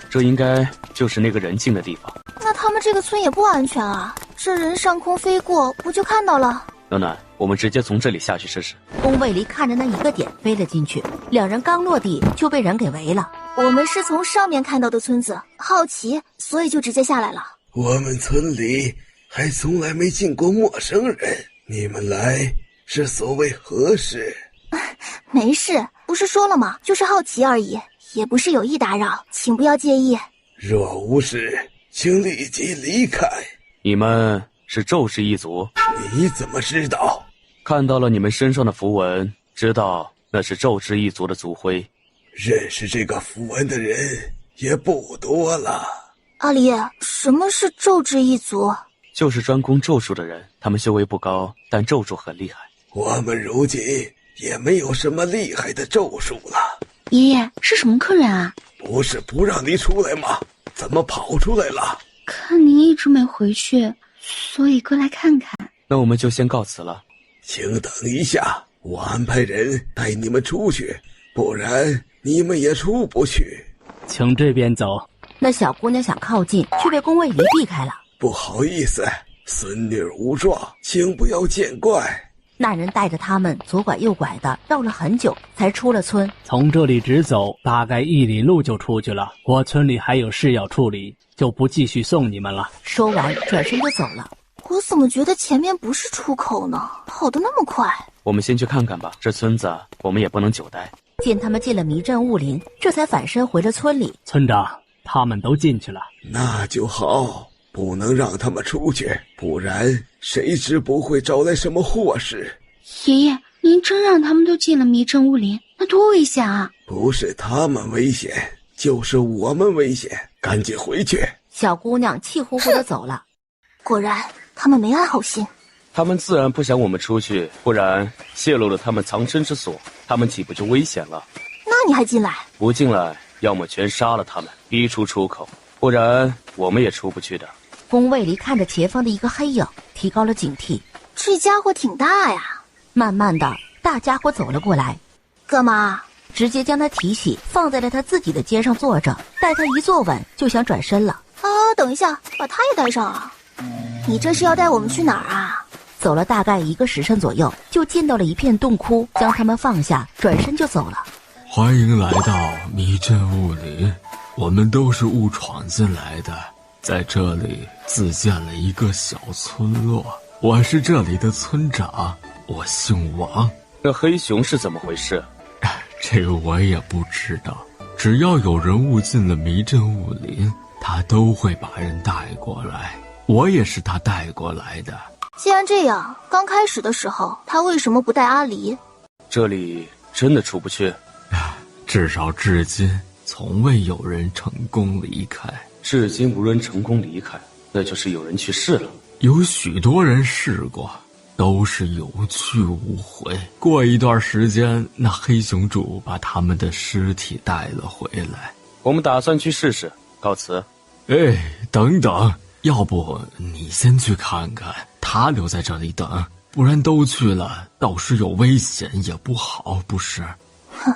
这应该就是那个人进的地方。那他们这个村也不安全啊，这人上空飞过不就看到了？暖暖，我们直接从这里下去试试。宫卫离看着那一个点飞了进去，两人刚落地就被人给围了。我们是从上面看到的村子，好奇，所以就直接下来了。我们村里还从来没进过陌生人，你们来是所谓何事？没事，不是说了吗？就是好奇而已，也不是有意打扰，请不要介意。若无事，请立即离开。你们是咒氏一族？你怎么知道？看到了你们身上的符文，知道那是咒氏一族的族徽。认识这个符文的人也不多了。阿离，什么是咒之一族？就是专攻咒术的人，他们修为不高，但咒术很厉害。我们如今也没有什么厉害的咒术了。爷爷，是什么客人啊？不是不让你出来吗？怎么跑出来了？看您一直没回去，所以过来看看。那我们就先告辞了。请等一下，我安排人带你们出去，不然你们也出不去。请这边走。那小姑娘想靠近，却被宫卫离避开了。不好意思，孙女无状，请不要见怪。那人带着他们左拐右拐的，绕了很久才出了村。从这里直走，大概1里路就出去了。我村里还有事要处理，就不继续送你们了。说完，转身就走了。我怎么觉得前面不是出口呢？跑得那么快。我们先去看看吧，这村子我们也不能久待。见他们进了迷阵雾林，这才返身回了村里。村长，他们都进去了。那就好，不能让他们出去，不然谁知不会招来什么祸事。爷爷，您真让他们都进了迷阵雾林，那多危险啊！不是他们危险，就是我们危险，赶紧回去。小姑娘气呼呼地走了。果然他们没安好心，他们自然不想我们出去，不然泄露了他们藏身之所，他们岂不就危险了？那你还进来？不进来，要么全杀了他们，逼出出口，不然我们也出不去的。宫卫离看着前方的一个黑影，提高了警惕。这家伙挺大呀。慢慢的，大家伙走了过来。干嘛？直接将他提起，放在了他自己的肩上坐着。待他一坐稳，就想转身了。啊，等一下，把他也带上啊！你这是要带我们去哪儿啊？走了大概1个时辰左右，就进到了一片洞窟，将他们放下，转身就走了。欢迎来到迷阵雾林，我们都是误闯进来的，在这里自建了一个小村落。我是这里的村长，我姓王。这黑熊是怎么回事？这个我也不知道，只要有人误进了迷阵雾林，他都会把人带过来，我也是他带过来的。既然这样，刚开始的时候他为什么不带阿离？这里真的出不去？至少至今从未有人成功离开。至今无人成功离开，那就是有人去试了。有许多人试过，都是有去无回。过一段时间，那黑熊主把他们的尸体带了回来。我们打算去试试，告辞。等等，要不你先去看看，他留在这里等，不然都去了，到时有危险也不好，不是？哼，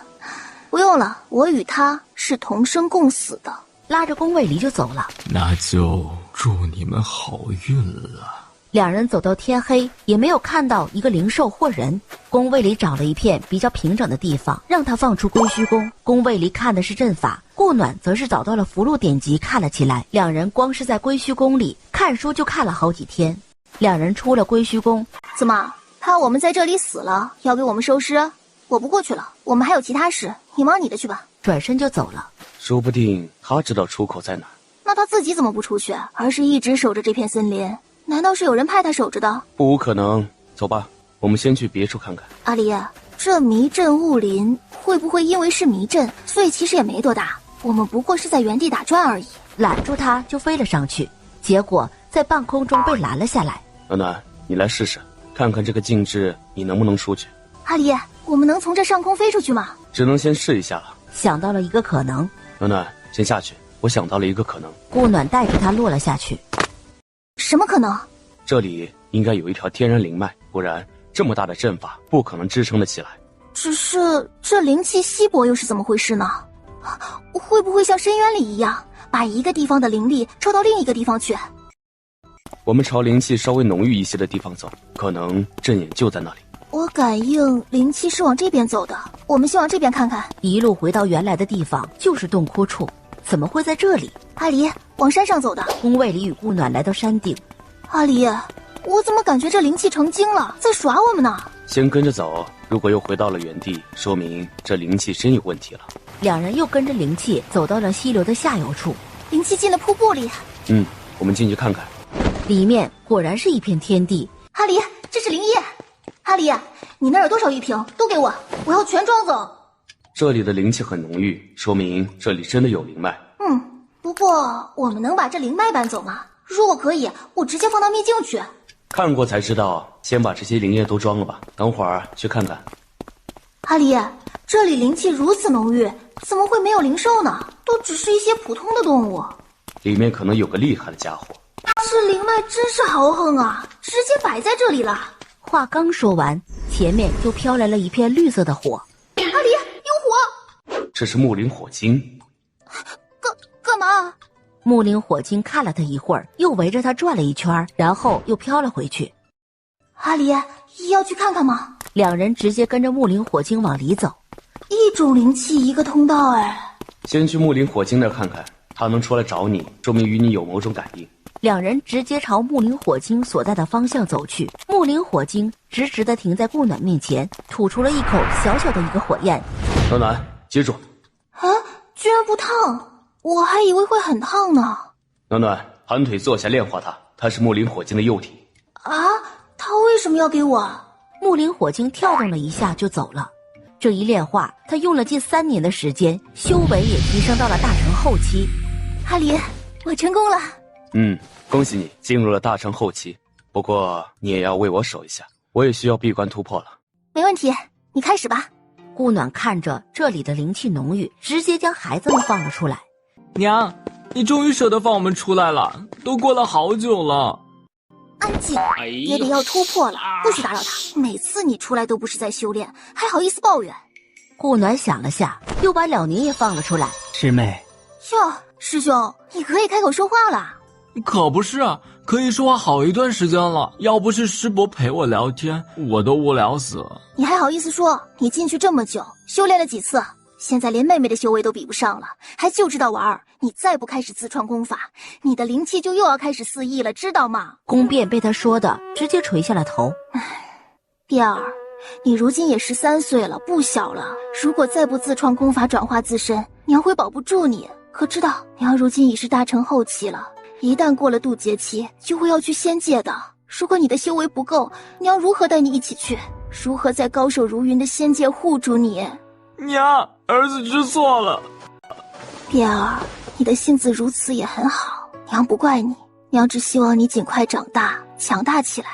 不用了，我与他是同生共死的。拉着宫卫离就走了。那就祝你们好运了。两人走到天黑，也没有看到一个灵兽或人。宫卫离找了一片比较平整的地方，让他放出归虚弓。宫卫离看的是阵法，顾暖则是找到了符箓典籍看了起来。两人光是在归虚弓里看书就看了好几天。两人出了归虚弓。怎么，怕我们在这里死了，要给我们收尸？我不过去了，我们还有其他事，你忙你的去吧。转身就走了。说不定他知道出口在哪。那他自己怎么不出去，而是一直守着这片森林？难道是有人派他守着的？不无可能。走吧，我们先去别处看看。阿离，这迷阵雾林会不会因为是迷阵，所以其实也没多大？我们不过是在原地打转而已。拦住他就飞了上去，结果在半空中被拦了下来。暖暖，你来试试，看看这个禁制你能不能出去。阿离，我们能从这上空飞出去吗？只能先试一下了。想到了一个可能。暖暖，先下去，我想到了一个可能。顾暖带着他落了下去。什么可能？这里应该有一条天然灵脉，不然这么大的阵法不可能支撑得起来。只是这灵气稀薄又是怎么回事呢？会不会像深渊里一样，把一个地方的灵力抽到另一个地方去？我们朝灵气稍微浓郁一些的地方走，可能阵眼就在那里。我感应灵气是往这边走的，我们先往这边看看。一路回到原来的地方，就是洞窟处。怎么会在这里？阿离，往山上走的。宫卫离与顾暖来到山顶。阿离，我怎么感觉这灵气成精了，在耍我们呢？先跟着走，如果又回到了原地，说明这灵气真有问题了。两人又跟着灵气走到了溪流的下游处。灵气进了瀑布里。我们进去看看。里面果然是一片天地。阿离，这是灵液。阿离，你那儿有多少玉瓶？都给我，我要全装走。这里的灵气很浓郁，说明这里真的有灵脉。不过我们能把这灵脉搬走吗？如果可以，我直接放到秘境去。看过才知道，先把这些灵液都装了吧，等会儿去看看。阿离，这里灵气如此浓郁，怎么会没有灵兽呢？都只是一些普通的动物。里面可能有个厉害的家伙。这灵脉真是豪横啊，直接摆在这里了。话刚说完，前面就飘来了一片绿色的火。阿离，有火！这是木灵火精。干嘛？木灵火精看了他一会儿，又围着他转了一圈，然后又飘了回去。阿离，要去看看吗？两人直接跟着木灵火精往里走。一种灵气一个通道哎。先去木灵火精那儿看看，他能出来找你，说明与你有某种感应。两人直接朝木灵火精所在的方向走去。木灵火精直直地停在顾暖面前，吐出了一口小小的一个火焰。暖暖，接住！啊，居然不烫，我还以为会很烫呢。暖暖，盘腿坐下炼化它，它是木灵火精的幼体。啊，他为什么要给我？木灵火精跳动了一下就走了。这一炼化，他用了近3年的时间，修为也提升到了大成后期。阿离，我成功了。恭喜你进入了大成后期，不过你也要为我守一下，我也需要闭关突破了。没问题，你开始吧。顾暖看着这里的灵气浓郁，直接将孩子们放了出来。娘，你终于舍得放我们出来了，都过了好久了。安静，爹爹要突破了，不许打扰他。每次你出来都不是在修炼，还好意思抱怨。顾暖想了下，又把了宁也放了出来。师妹，哟，师兄，你可以开口说话了。可不是啊，可以说话好一段时间了，要不是师伯陪我聊天，我都无聊死了。你还好意思说？你进去这么久，修炼了几次？现在连妹妹的修为都比不上了，还就知道玩儿。你再不开始自创功法，你的灵气就又要开始肆意了，知道吗？宫变被他说的直接垂下了头。碧儿，你如今也13岁了，不小了。如果再不自创功法转化自身，娘会保不住你。可知道，娘如今已是大成后期了，一旦过了渡劫期，就会要去仙界的。如果你的修为不够，娘如何带你一起去？如何在高手如云的仙界护住你？娘，儿子知错了。碧儿，你的性子如此也很好，娘不怪你，娘只希望你尽快长大，强大起来。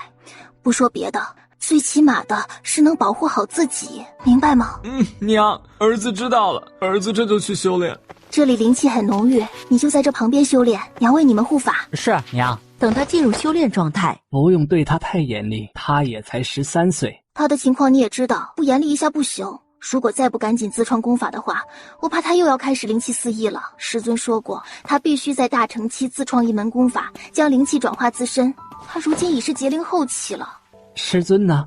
不说别的，最起码的是能保护好自己，明白吗？娘，儿子知道了，儿子这就去修炼。这里灵气很浓郁，你就在这旁边修炼，娘为你们护法。是啊，娘。等他进入修炼状态，不用对他太严厉，他也才13岁。他的情况你也知道，不严厉一下不行。如果再不赶紧自创功法的话，我怕他又要开始灵气肆意了。师尊说过，他必须在大成期自创一门功法，将灵气转化自身。他如今已是劫灵后期了。师尊呢？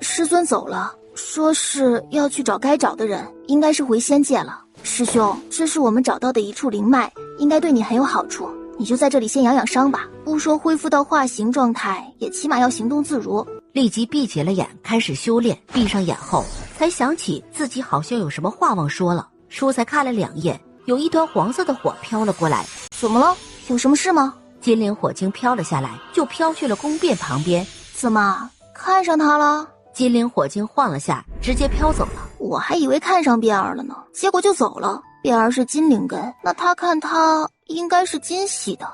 师尊走了，说是要去找该找的人，应该是回仙界了。师兄，这是我们找到的一处灵脉，应该对你很有好处。你就在这里先养养伤吧，不说恢复到化形状态，也起码要行动自如。立即闭起了眼，开始修炼。闭上眼后，才想起自己好像有什么话忘说了。书才看了2眼，有一团黄色的火飘了过来。怎么了？有什么事吗？金灵火精飘了下来，就飘去了宫变旁边。怎么看上他了？金灵火精晃了下，直接飘走了。我还以为看上碧儿了呢，结果就走了。碧儿是金灵根，那他看他应该是金系的。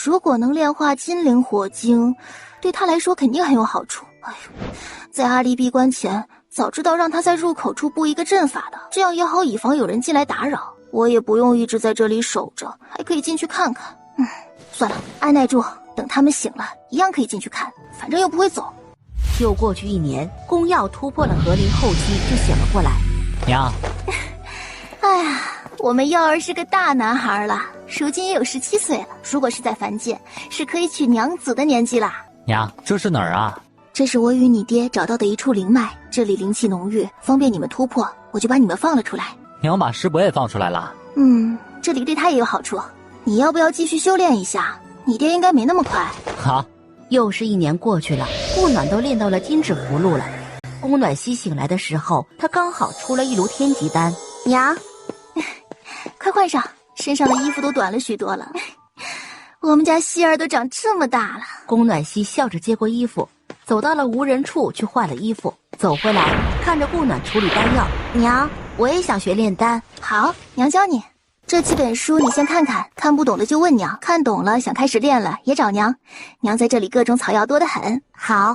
如果能炼化金灵火精，对他来说肯定很有好处。哎呦，在阿离闭关前，早知道让他在入口处布一个阵法的，这样也好以防有人进来打扰。我也不用一直在这里守着，还可以进去看看。算了，按耐住，等他们醒了，一样可以进去看，反正又不会走。又过去1年，宫耀突破了合灵后期就醒了过来。娘，哎呀，我们耀儿是个大男孩了，如今也有17岁了。如果是在凡界，是可以娶娘子的年纪啦。娘，这是哪儿啊？这是我与你爹找到的一处灵脉，这里灵气浓郁，方便你们突破，我就把你们放了出来。娘把师伯也放出来了。这里对他也有好处。你要不要继续修炼一下？你爹应该没那么快。好。又是1年过去了，顾暖都练到了金指葫芦了。宫暖熙醒来的时候，他刚好出了一炉天级丹。娘，快换上，身上的衣服都短了许多了。我们家希儿都长这么大了。宫暖熙笑着接过衣服，走到了无人处去换了衣服，走回来看着顾暖处理丹药。娘，我也想学炼丹。好，娘教你。这几本书你先看看，看不懂的就问娘，看懂了想开始练了也找娘，娘在这里各种草药多得很。好，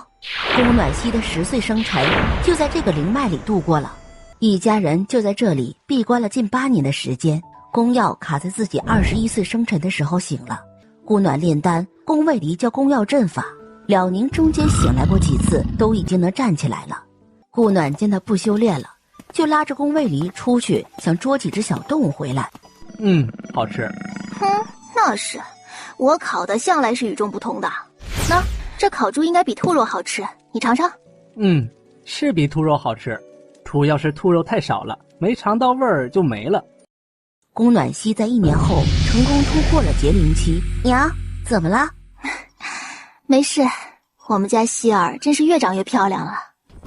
宫暖曦的10岁生辰就在这个灵脉里度过了，一家人就在这里闭关了近8年的时间。宫耀卡在自己21岁生辰的时候醒了，顾暖炼丹，宫卫离教宫耀阵法，辽宁中间醒来过几次，都已经能站起来了。顾暖见他不修炼了，就拉着宫卫离出去，想捉几只小动物回来。好吃。哼，那是，我烤的向来是与众不同的。那这烤猪应该比兔肉好吃，你尝尝。是比兔肉好吃，兔要是兔肉太少了，没尝到味儿就没了。宫暖曦在1年后成功突破了结灵期。娘，怎么了？没事，我们家希儿真是越长越漂亮了。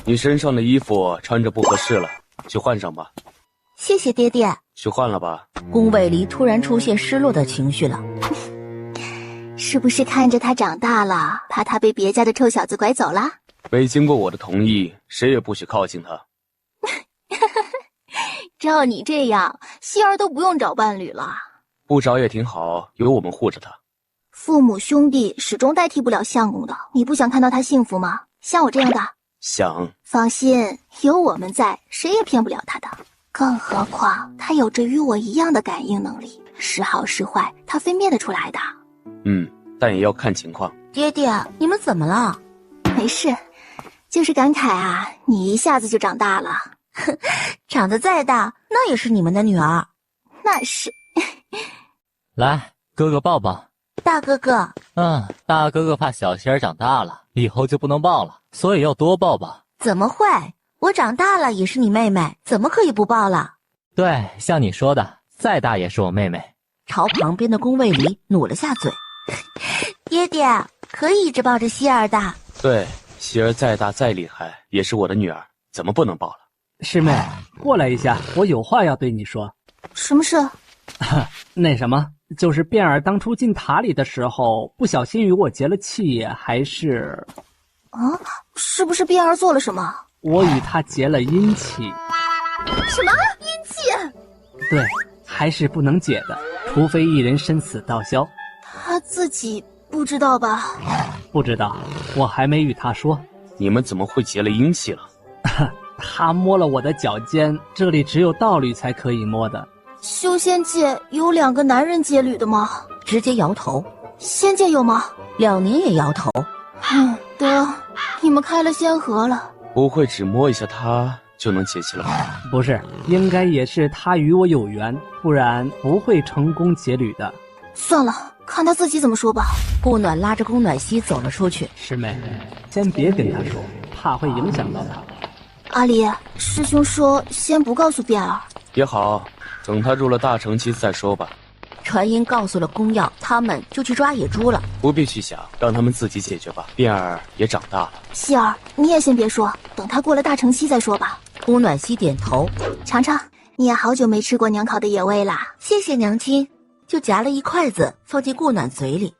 你身上的衣服穿着不合适了，去换上吧。谢谢爹爹。去换了吧。宫卫离突然出现失落的情绪了。是不是看着他长大了，怕他被别家的臭小子拐走了？没经过我的同意，谁也不许靠近他。照你这样，希儿都不用找伴侣了。不找也挺好，有我们护着他。父母兄弟始终代替不了相公的，你不想看到他幸福吗？像我这样的，想。放心，有我们在，谁也骗不了他的。更何况他有着与我一样的感应能力，是好是坏，他分辨得出来的。但也要看情况。爹爹，你们怎么了？没事，就是感慨啊，你一下子就长大了。长得再大，那也是你们的女儿。那是。来，哥哥抱抱。大哥哥。大哥哥怕小希儿长大了，以后就不能抱了，所以要多抱抱。怎么会？我长大了也是你妹妹，怎么可以不抱了？对，像你说的，再大也是我妹妹。朝旁边的宫卫离努了下嘴。爹爹，可以一直抱着希儿的。对，希儿再大再厉害，也是我的女儿，怎么不能抱了？师妹，过来一下，我有话要对你说。什么事？那什么，就是卞儿当初进塔里的时候，不小心与我结了气，还是……是不是卞儿做了什么？我与他结了阴气。什么阴气？对，还是不能解的，除非一人生死道消。他自己不知道吧？不知道，我还没与他说。你们怎么会结了阴气了？他摸了我的脚尖，这里只有道侣才可以摸的。修仙界有2个男人接侣的吗？直接摇头。仙界有吗？两年也摇头。得，你们开了先河了。不会只摸一下他就能结气了吧？不是，应该也是他与我有缘，不然不会成功结侣的。算了，看他自己怎么说吧。顾暖拉着宫暖曦走了出去。师妹，先别跟他说，怕会影响到他。阿离，师兄说先不告诉卞儿。也好，等他入了大成期再说吧。传音告诉了宫耀，他们就去抓野猪了。不必去想，让他们自己解决吧。卞儿也长大了。希儿，你也先别说，等他过了大成期再说吧。宫暖曦点头。尝尝，你也好久没吃过娘烤的野味啦。谢谢娘亲。就夹了一筷子放进顾暖嘴里。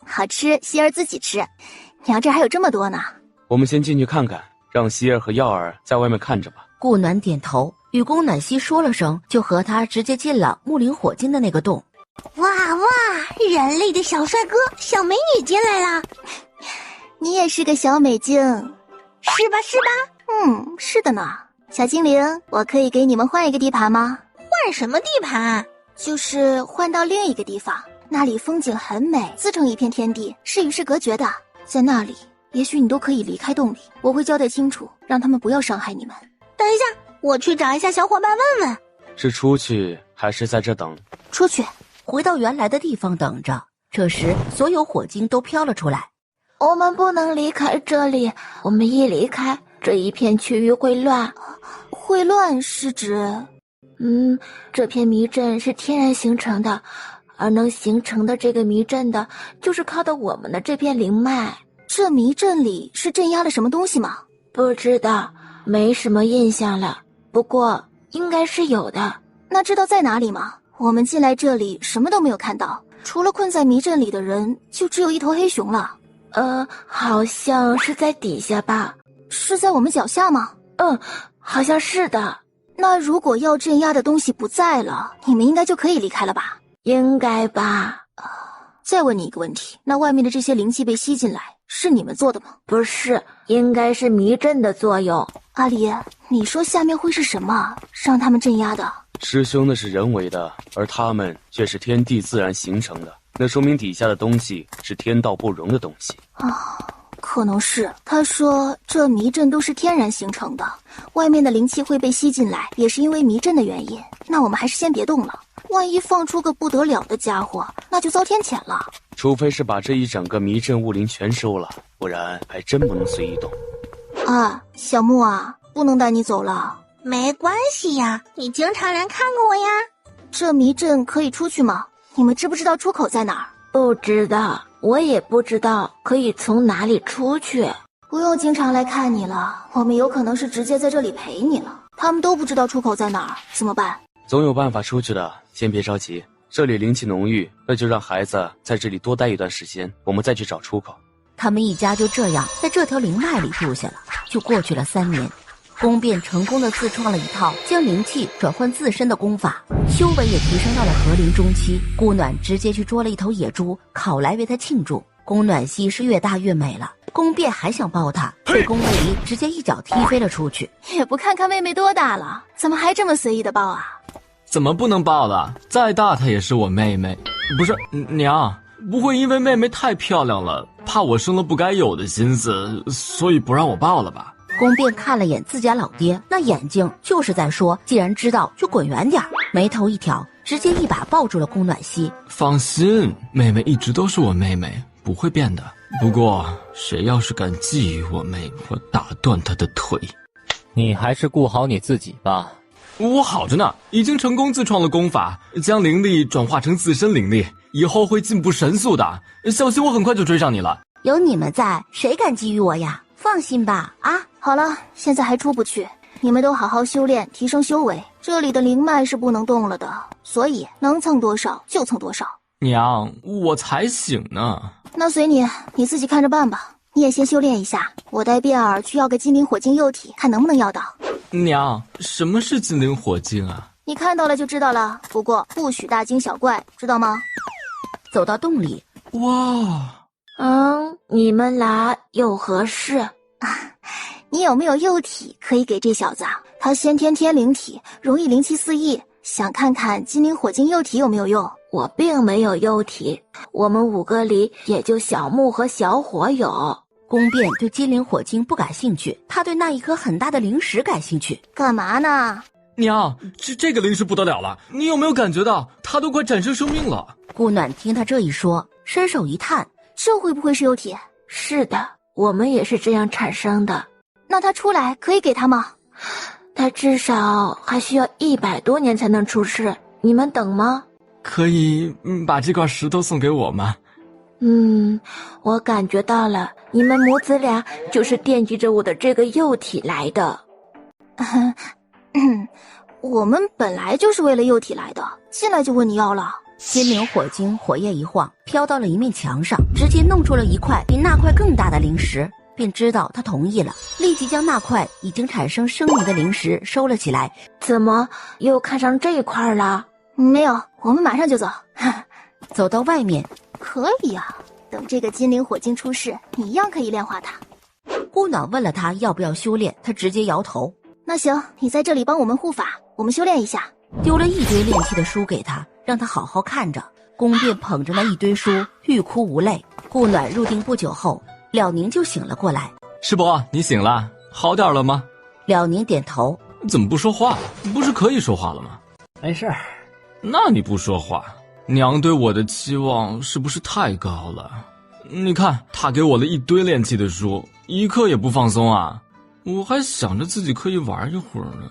好吃，希儿自己吃。娘这还有这么多呢。我们先进去看看，让希儿和耀儿在外面看着吧。顾暖点头，与宫暖曦说了声，就和他直接进了木灵火晶的那个洞。哇，人类的小帅哥、小美女进来啦！你也是个小美精，是吧？是的呢。小精灵，我可以给你们换一个地盘吗？换什么地盘？就是换到另一个地方，那里风景很美，自成一片天地，是与世隔绝的。在那里，也许你都可以离开洞里，我会交代清楚，让他们不要伤害你们。等一下，我去找一下小伙伴问问。是出去还是在这等？出去，回到原来的地方等着。这时，所有火晶都飘了出来。我们不能离开这里，我们一离开，这一片区域会乱。会乱是指？这片迷阵是天然形成的，而能形成的这个迷阵的，就是靠的我们的这片灵脉。这迷阵里是镇压了什么东西吗？不知道，没什么印象了。不过应该是有的。那知道在哪里吗？我们进来这里什么都没有看到，除了困在迷阵里的人，就只有一头黑熊了。好像是在底下吧？是在我们脚下吗？好像是的。那如果要镇压的东西不在了，你们应该就可以离开了吧？应该吧。再问你一个问题，那外面的这些灵气被吸进来，是你们做的吗？不是，应该是迷阵的作用。阿离，你说下面会是什么让他们镇压的？师兄那是人为的，而他们却是天地自然形成的，那说明底下的东西是天道不容的东西啊。可能是，他说这迷阵都是天然形成的，外面的灵气会被吸进来，也是因为迷阵的原因。那我们还是先别动了，万一放出个不得了的家伙，那就遭天谴了。除非是把这一整个迷阵物灵全收了，不然还真不能随意动。啊，小木啊，不能带你走了。没关系呀，你经常来看过我呀。这迷阵可以出去吗？你们知不知道出口在哪儿？不知道，我也不知道可以从哪里出去。不用经常来看你了，我们有可能是直接在这里陪你了。他们都不知道出口在哪儿，怎么办？总有办法出去的，先别着急。这里灵气浓郁，那就让孩子在这里多待一段时间，我们再去找出口。他们一家就这样在这条灵脉里住下了，就过去了3年。宫变成功的自创了一套将灵气转换自身的功法，修为也提升到了合灵中期。顾暖直接去捉了一头野猪烤来为他庆祝。宫暖溪是越大越美了，宫变还想抱她，被宫卫离直接一脚踢飞了出去。也不看看妹妹多大了，怎么还这么随意的抱啊？怎么不能抱了？再大她也是我妹妹。不是娘，不会因为妹妹太漂亮了，怕我生了不该有的心思，所以不让我抱了吧？宫变看了眼自家老爹，那眼睛就是在说，既然知道就滚远点。眉头一挑，直接一把抱住了宫暖溪。放心，妹妹一直都是我妹妹，不会变的。不过谁要是敢觊觎我妹妹，我打断她的腿。你还是顾好你自己吧。我好着呢，已经成功自创了功法，将灵力转化成自身灵力，以后会进步神速的。小心我很快就追上你了。有你们在，谁敢觊觎我呀？放心吧，啊，好了，现在还出不去，你们都好好修炼，提升修为。这里的灵脉是不能动了的，所以能蹭多少就蹭多少。娘，我才醒呢。那随你，你自己看着办吧。你也先修炼一下，我带变儿去要个金灵火晶幼体，看能不能要到。娘，什么是金灵火晶啊？你看到了就知道了，不过不许大惊小怪，知道吗？走到洞里，哇，你们俩有何事啊？你有没有幼体可以给这小子？他先天天灵体，容易灵气四溢，想看看金灵火晶幼体有没有用？我并没有幼体，我们5个里也就小木和小火有。宫变对金灵火晶不感兴趣，他对那一颗很大的灵石感兴趣。干嘛呢？娘，这个灵石不得了了，你有没有感觉到它都快产生生命了？顾暖听他这一说，伸手一探，这会不会是幼体？是的，我们也是这样产生的。那他出来可以给他吗？他至少还需要100多年才能出世，你们等吗？可以把这块石头送给我吗？我感觉到了，你们母子俩就是惦记着我的这个幼体来的。我们本来就是为了幼体来的，进来就问你要了。金灵火晶火焰一晃，飘到了一面墙上，直接弄出了一块比那块更大的灵石，便知道他同意了，立即将那块已经产生生命的灵石收了起来。怎么又看上这一块了？没有，我们马上就走。走到外面，可以啊，等这个金灵火晶出世，你一样可以炼化它。顾暖问了他要不要修炼，他直接摇头。那行，你在这里帮我们护法，我们修炼一下。丢了一堆炼气的书给他，让他好好看着。宫变捧着那一堆书，欲哭无泪。顾暖入定不久后，了宁就醒了过来。师伯，你醒了，好点了吗？了宁点头。怎么不说话？不是可以说话了吗？没事儿。那你不说话，娘对我的期望是不是太高了？你看，他给我了一堆炼气的书，一刻也不放松啊！我还想着自己可以玩一会儿呢。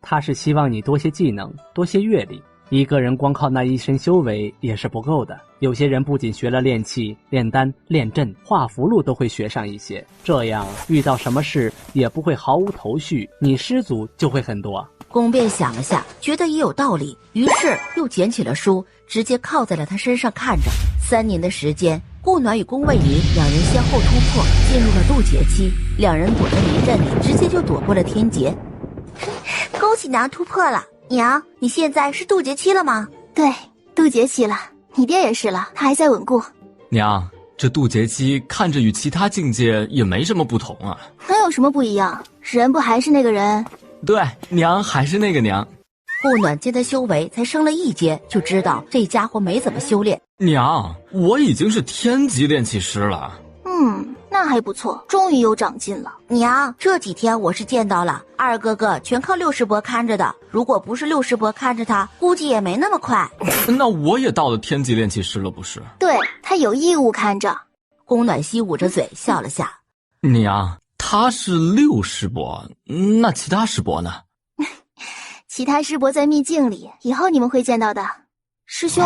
他是希望你多些技能，多些阅历。一个人光靠那一身修为也是不够的。有些人不仅学了炼气、炼丹、炼阵、画符箓都会学上一些，这样遇到什么事也不会毫无头绪，你失足就会很多。宫变想了下，觉得也有道理，于是又捡起了书，直接靠在了他身上看着。3年的时间，顾暖与宫卫离两人先后突破，进入了渡劫期。两人躲在迷阵里，直接就躲过了天劫。宫恭喜娘突破了。娘，你现在是渡劫期了吗？对，渡劫期了。你爹也是了，他还在稳固。娘，这渡劫期看着与其他境界也没什么不同啊。能有什么不一样？人不还是那个人？对，娘还是那个娘。顾暖见他修为才升了1阶，就知道这家伙没怎么修炼。娘，我已经是天级炼气师了。那还不错，终于有长进了。娘，这几天我是见到了二哥哥全靠六师伯看着的，如果不是六师伯看着他，估计也没那么快。那我也到了天级炼气师了，不是？对，他有义务看着。宫暖曦捂着嘴笑了下。娘，他是六师伯，那其他师伯呢？其他师伯在秘境里，以后你们会见到的。师兄，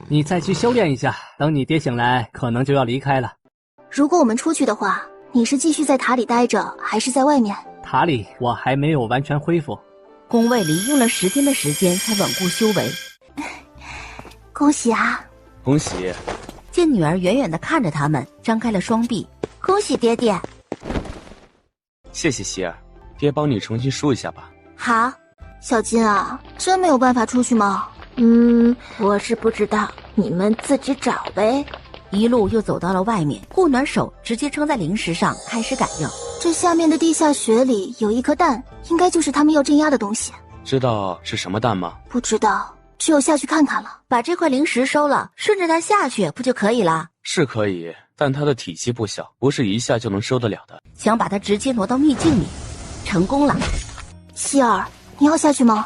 你再去修炼一下，等你爹醒来，可能就要离开了。如果我们出去的话，你是继续在塔里待着，还是在外面？塔里我还没有完全恢复。宫卫里用了10天的时间才稳固修为。恭喜啊！恭喜！见女儿远远地看着他们，张开了双臂。恭喜爹爹！谢谢希儿，爹帮你重新梳一下吧。好。小金啊，真没有办法出去吗？我是不知道，你们自己找呗。一路又走到了外面，顾暖手直接撑在灵石上开始感应。这下面的地下穴里有一颗蛋，应该就是他们要镇压的东西。知道是什么蛋吗？不知道，只有下去看看了。把这块灵石收了，顺着它下去不就可以了？是可以，但它的体积不小，不是一下就能收得了的。想把它直接挪到秘境里，成功了。希儿，你要下去吗？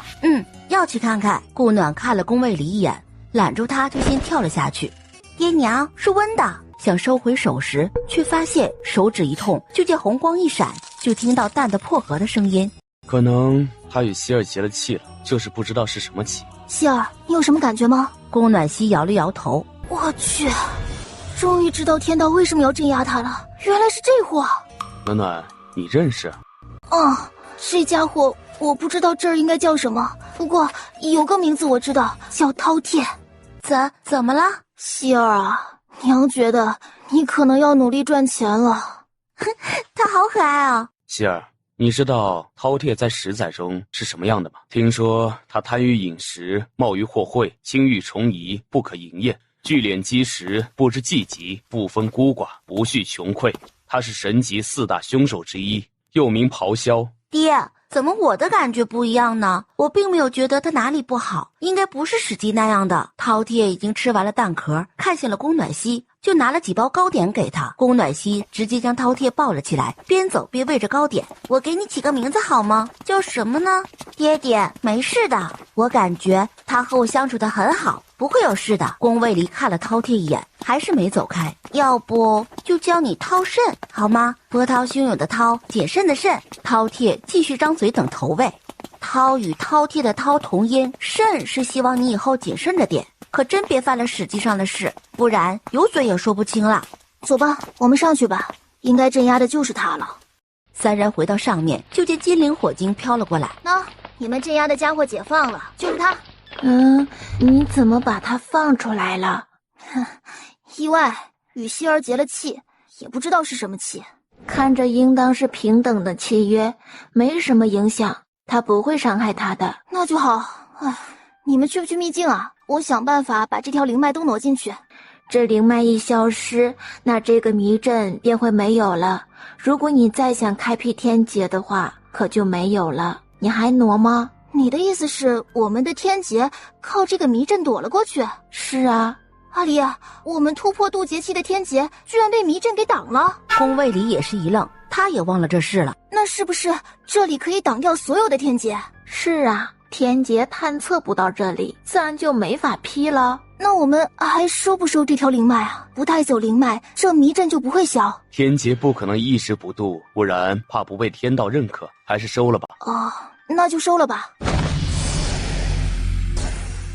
要去看看。顾暖看了宫卫里一眼，揽住他就先跳了下去。爹娘是温的，想收回手时，却发现手指一痛，就见红光一闪，就听到蛋的破合的声音。可能他与希儿结了气了，就是不知道是什么气。希儿，你有什么感觉吗？宫暖曦摇了摇头。我去，终于知道天道为什么要镇压他了，原来是这货。暖暖，你认识？这家伙我不知道这儿应该叫什么，不过有个名字我知道，叫饕餮。怎么了？希儿啊，娘觉得你可能要努力赚钱了。他好可爱啊！希儿，你知道饕餮在10载中是什么样的吗？听说他贪于饮食，冒于祸会，轻欲虫夷，不可营业，聚敛积食，不知济极，不分孤寡，不恤穷匮。他是神级4大凶手之一，又名咆哮。爹，怎么我的感觉不一样呢？我并没有觉得他哪里不好，应该不是史记那样的。饕餮已经吃完了蛋壳，看见了宫暖曦，就拿了几包糕点给他。宫暖曦直接将饕餮抱了起来，边走边喂着糕点。我给你起个名字好吗？叫什么呢？爹爹，没事的，我感觉他和我相处得很好，不会有事的。宫卫离看了饕餮一眼，还是没走开。要不就叫你饕肾好吗？波涛汹涌的涛，谨慎的慎。饕餮继续张嘴等投喂。涛与饕餮的涛同音，慎是希望你以后谨慎着点，可真别犯了史记上的事，不然有嘴也说不清了。走吧，我们上去吧，应该镇压的就是他了。3人回到上面，就见金灵火精飘了过来。你们镇压的家伙解放了，就是他。你怎么把他放出来了？意外，与希儿结了气，也不知道是什么气。看着应当是平等的契约，没什么影响，他不会伤害他的。那就好。你们去不去秘境啊？我想办法把这条灵脉都挪进去。这灵脉一消失，那这个迷阵便会没有了。如果你再想开辟天劫的话，可就没有了。你还挪吗？你的意思是我们的天劫靠这个迷阵躲了过去？是啊。阿离，我们突破渡劫期的天劫居然被迷阵给挡了。宫卫里也是一愣，他也忘了这事了。那是不是这里可以挡掉所有的天劫？是啊，天劫探测不到这里，自然就没法劈了。那我们还收不收这条灵脉啊？不带走灵脉，这迷阵就不会消。天劫不可能一时不渡，不然怕不被天道认可，还是收了吧。那就收了吧。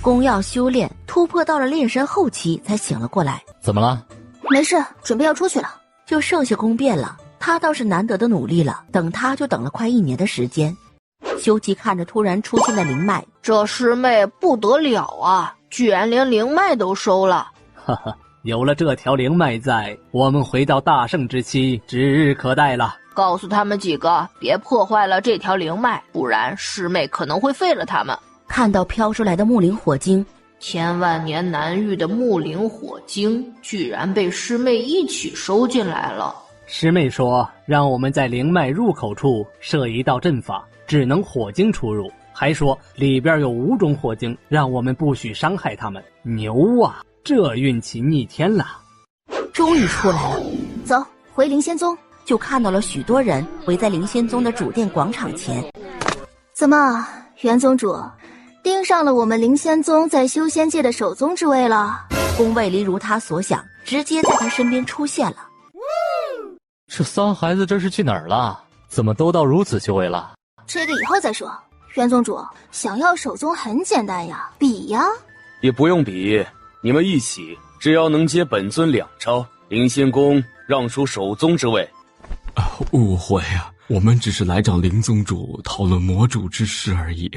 宫耀修炼突破到了炼神后期才醒了过来。怎么了？没事，准备要出去了。就剩下宫变了，他倒是难得的努力了，等他就等了快1年的时间。修齐看着突然出现的灵脉，这师妹不得了啊，居然连灵脉都收了。有了这条灵脉在，我们回到大圣之期指日可待了。告诉他们几个，别破坏了这条灵脉，不然师妹可能会废了他们。看到飘出来的木灵火精，千万年难遇的木灵火精，居然被师妹一起收进来了。师妹说，让我们在灵脉入口处设一道阵法，只能火精出入。还说里边有5种火精，让我们不许伤害他们。牛啊，这运气逆天了！终于出来了，走回灵仙宗。就看到了许多人围在灵仙宗的主殿广场前。怎么，元宗主盯上了我们灵仙宗在修仙界的首宗之位了？宫卫离如他所想，直接在他身边出现了。这仨孩子这是去哪儿了？怎么都到如此修为了？这个以后再说。元宗主想要首宗很简单呀，比呀。也不用比，你们一起，只要能接本尊2招，灵仙宫让出首宗之位。误会啊，我们只是来找灵宗主讨论魔主之事而已。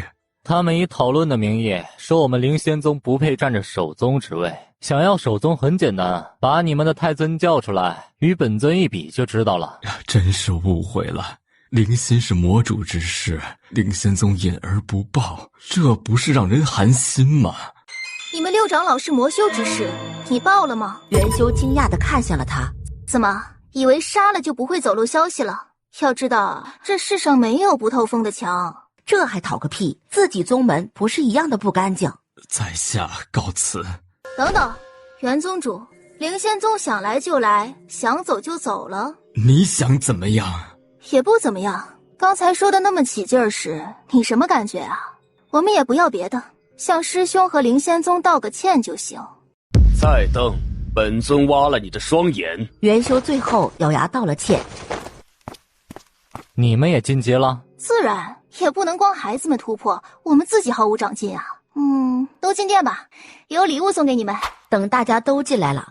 他们以讨论的名义说我们灵仙宗不配占着首宗之位，想要首宗很简单，把你们的太尊叫出来，与本尊一比就知道了。真是误会了，灵仙是魔主之事，灵仙宗隐而不报，这不是让人寒心吗？你们6长老是魔修之事，你报了吗？元修惊讶地看向了他。怎么，以为杀了就不会走漏消息了？要知道，这世上没有不透风的墙。这还讨个屁！自己宗门不是一样的不干净？在下告辞。等等，元宗主，灵仙宗想来就来，想走就走了。你想怎么样？也不怎么样。刚才说的那么起劲儿时，你什么感觉啊？我们也不要别的，向师兄和灵仙宗道个歉就行。再瞪，本尊挖了你的双眼。元修最后咬牙道了歉。你们也晋级了？自然，也不能光孩子们突破，我们自己毫无长进啊。都进殿吧，有礼物送给你们。等大家都进来了，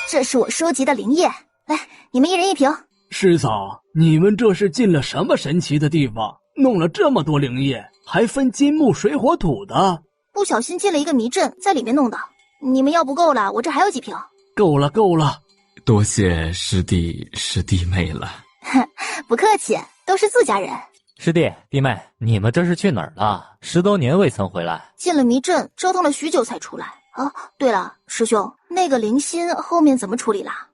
这是我收集的灵液，来，你们1人1瓶。师嫂，你们这是进了什么神奇的地方？弄了这么多灵液，还分金木水火土的？不小心进了一个迷阵，在里面弄的。你们要不够了，我这还有几瓶。够了够了，多谢师弟师弟妹了。不客气，都是自家人。师弟弟妹，你们这是去哪儿了？10多年未曾回来。进了迷阵，折腾了许久才出来。哦，对了，师兄，那个灵心后面怎么处理啦？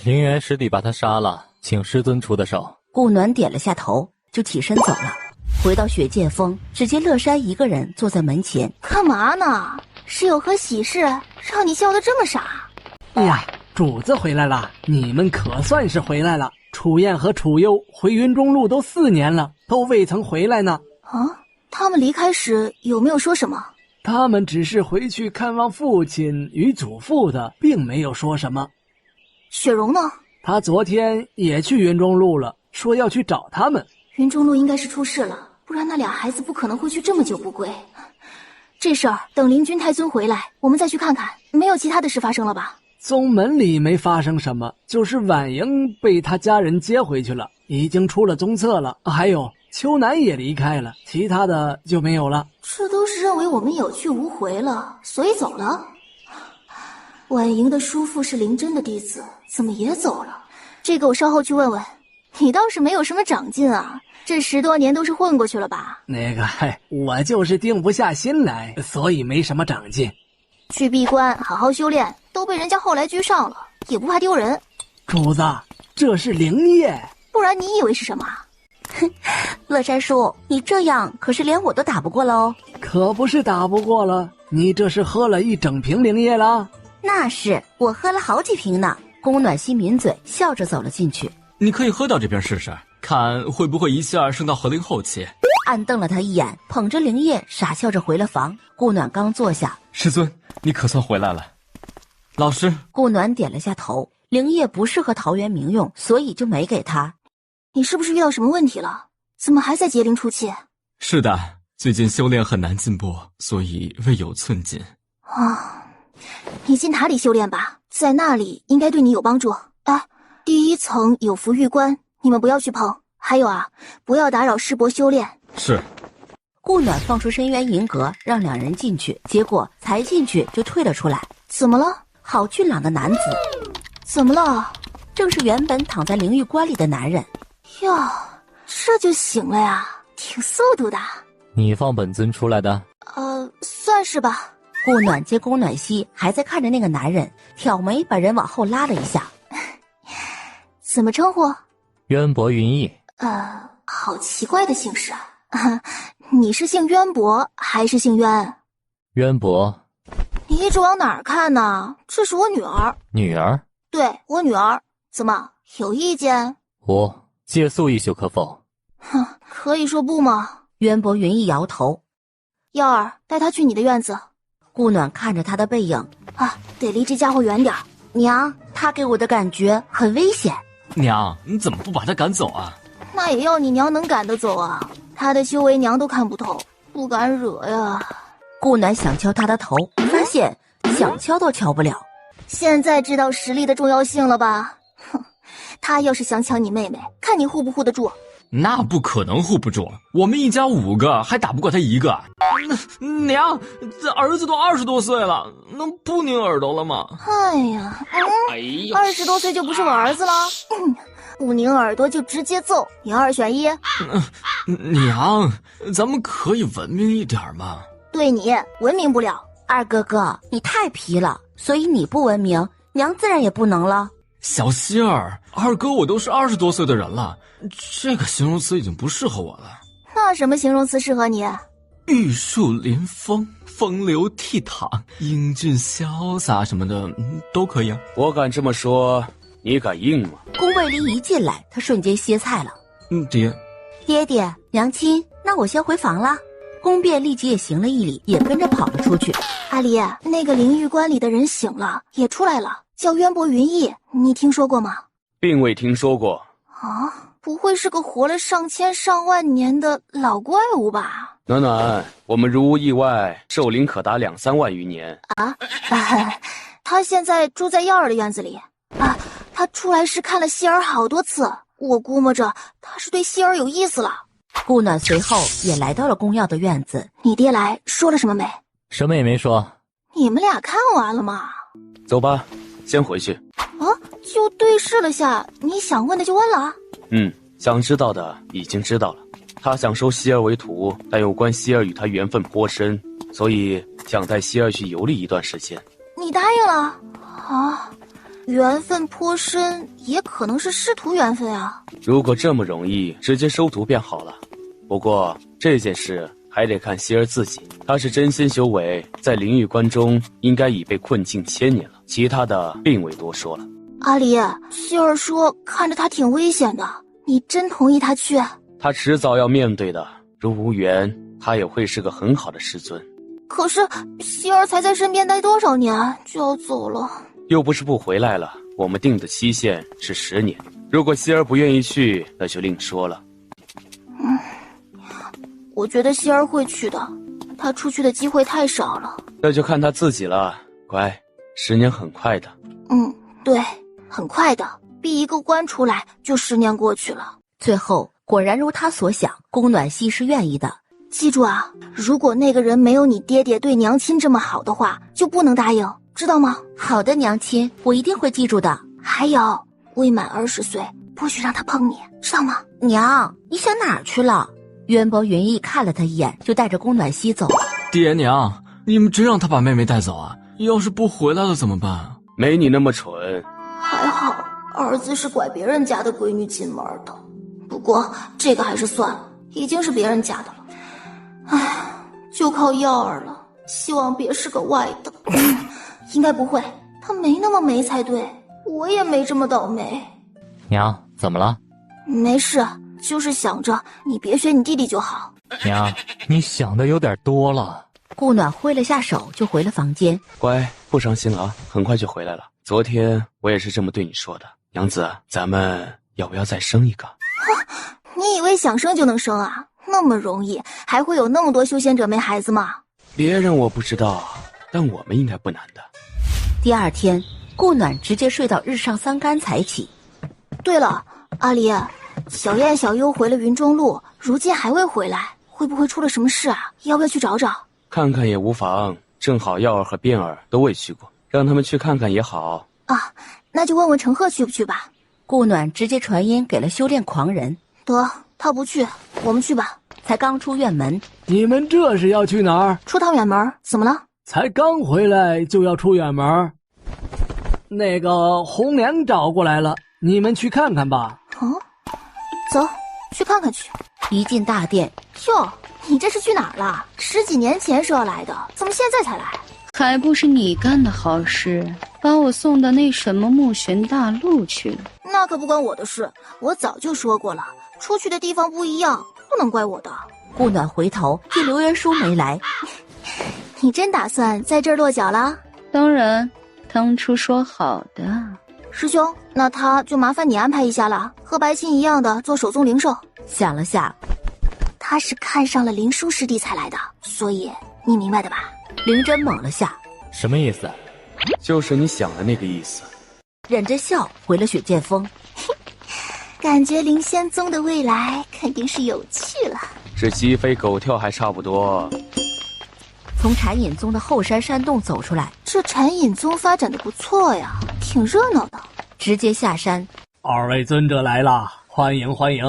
灵元师弟把他杀了，请师尊出的手。顾暖点了下头，就起身走了。回到雪剑峰，只见乐山一个人坐在门前。干嘛呢？是有何喜事让你笑得这么傻？呀，主子回来了，你们可算是回来了。楚燕和楚幽回云中路都4年了，都未曾回来呢。啊，他们离开时有没有说什么？他们只是回去看望父亲与祖父的，并没有说什么。雪蓉呢？他昨天也去云中路了，说要去找他们。云中路应该是出事了，不然那俩孩子不可能会去这么久不归。这事儿等灵君太尊回来，我们再去看看。没有其他的事发生了吧？宗门里没发生什么，就是婉莹被他家人接回去了，已经出了宗册了。还有秋楠也离开了，其他的就没有了。这都是认为我们有去无回了，所以走了。婉莹的叔父是灵真的弟子，怎么也走了？这个我稍后去问问。你倒是没有什么长进啊，这10多年都是混过去了吧？我就是定不下心来，所以没什么长进。去闭关好好修炼，都被人家后来居上了，也不怕丢人。主子，这是灵液，不然你以为是什么？哼，乐山叔，你这样可是连我都打不过了哦。可不是打不过了，你这是喝了1整瓶灵液了？那是，我喝了好几瓶呢。宫暖心抿嘴，笑着走了进去。你可以喝掉这瓶试试，看会不会一下升到合灵后期。暗瞪了他一眼，捧着灵液傻笑着回了房。顾暖刚坐下，师尊，你可算回来了。老师，顾暖点了下头。灵液不适合陶渊明用，所以就没给他。你是不是遇到什么问题了？怎么还在结灵出气？是的，最近修炼很难进步，所以未有寸进。啊，你进塔里修炼吧，在那里应该对你有帮助。哎，第1层有符玉关，你们不要去碰。还有啊，不要打扰师伯修炼。是。顾暖放出深渊银阁，让2人进去，结果才进去就退了出来。怎么了？好俊朗的男子。怎么了？正是原本躺在灵玉棺里的男人。哟，这就醒了呀，挺速度的。你放本尊出来的？算是吧。顾暖接宫暖曦还在看着那个男人，挑眉把人往后拉了一下。怎么称呼？渊博云逸。好奇怪的姓氏啊！你是姓渊博还是姓渊？渊博。你一直往哪儿看呢？这是我女儿。女儿？对，我女儿。怎么，有意见？无，借宿一宿可否？哼，可以说不吗？渊博云逸摇头。耀儿，带她去你的院子。顾暖看着他的背影，得离这家伙远点。娘，他给我的感觉很危险。娘，你怎么不把他赶走啊？那也要你娘能赶得走啊！他的修为娘都看不透，不敢惹呀。顾暖想敲他的头，发现想敲都敲不了。现在知道实力的重要性了吧？哼，他要是想抢你妹妹，看你护不护得住。那不可能护不住，我们一家5个还打不过他1个。娘，这儿子都20多岁了，能不拧耳朵了吗？哎呀，20多岁就不是我儿子了？不拧耳朵就直接揍，你2选1。娘，咱们可以文明一点吗？对你文明不了。二哥哥，你太皮了，所以你不文明，娘自然也不能了。小希儿，二哥我都是20多岁的人了，这个形容词已经不适合我了。那什么形容词适合你？玉树临风，风流倜傥，英俊潇洒什么的都可以啊。我敢这么说，你敢应吗？宫卫离一进来，他瞬间歇菜了。爹，爹爹，娘亲，那我先回房了。宫变立即也行了一礼，也跟着跑了出去。阿离，那个灵玉棺里的人醒了，也出来了，叫渊博云逸，你听说过吗？并未听说过。啊，不会是个活了上千上万年的老怪物吧？暖暖，我们如无意外，寿龄可达2、3万余年。他现在住在耀儿的院子里。他出来时看了希儿好多次，我估摸着他是对希儿有意思了。顾暖随后也来到了宫耀的院子。你爹来说了什么没？什么也没说。你们俩看完了吗？走吧，先回去。就对视了下，你想问的就问了啊。想知道的已经知道了。他想收希儿为徒，但有关希儿与他缘分颇深，所以想带希儿去游历一段时间。你答应了？缘分颇深，也可能是师徒缘分啊。如果这么容易，直接收徒便好了。不过这件事还得看希儿自己，他是真仙修为，在灵玉关中应该已被困境1000年了，其他的并未多说了。阿离，希儿说看着他挺危险的，你真同意他去？他迟早要面对的，如无缘，他也会是个很好的师尊。可是希儿才在身边待多少年就要走了？又不是不回来了，我们定的期限是10年。如果希儿不愿意去，那就另说了。我觉得希儿会去的，他出去的机会太少了。那就看他自己了。乖，10年很快的。对，很快的，闭一个关出来就10年过去了。最后果然如他所想，宫暖曦是愿意的。记住啊，如果那个人没有你爹爹对娘亲这么好的话，就不能答应，知道吗？好的，娘亲，我一定会记住的。还有，未满20岁，不许让他碰你，知道吗？娘，你想哪儿去了？渊博云逸看了他一眼，就带着宫暖曦走了。爹娘，你们真让他把妹妹带走啊？要是不回来了怎么办？没你那么蠢。还好，儿子是拐别人家的闺女进门的。不过这个还是算了，已经是别人家的了。就靠耀儿了，希望别是个外的。应该不会，他没那么没才对，我也没这么倒霉。娘，怎么了？没事，就是想着你别学你弟弟就好。娘，你想的有点多了。顾暖挥了下手就回了房间。乖，不伤心了啊，很快就回来了。昨天我也是这么对你说的。娘子，咱们要不要再生一个？你以为想生就能生啊？那么容易，还会有那么多修仙者没孩子吗？别人我不知道，但我们应该不难的。第二天，顾暖直接睡到日上3竿才起。对了，阿离，小燕、小优回了云中路，如今还未回来，会不会出了什么事啊？要不要去找找？看看也无妨，正好耀儿和变儿都未去过，让他们去看看也好啊。那就问问陈赫去不去吧。顾暖直接传音给了修炼狂人。得，他不去，我们去吧。才刚出院门，你们这是要去哪儿？出趟远门，怎么了？才刚回来就要出远门？那个红娘找过来了，你们去看看吧。哦，走，去看看去。一进大殿，哟，你这是去哪儿了？10几年前说要来的，怎么现在才来？还不是你干的好事，把我送到那什么暮玄大陆去了。那可不关我的事，我早就说过了，出去的地方不一样，不能怪我的。顾暖回头见刘元叔没来，你真打算在这儿落脚了？当然，当初说好的。师兄，那他就麻烦你安排一下了，和白沁一样的做手宗灵兽。想了下，他是看上了灵书师弟才来的，所以你明白的吧？灵真懵了下，什么意思？就是你想的那个意思。忍着笑回了雪剑锋。感觉灵仙宗的未来肯定是有趣了。这鸡飞狗跳还差不多。从禅隐宗的后山山洞走出来，这禅隐宗发展的不错呀，挺热闹的。直接下山。二位尊者来了，欢迎欢迎。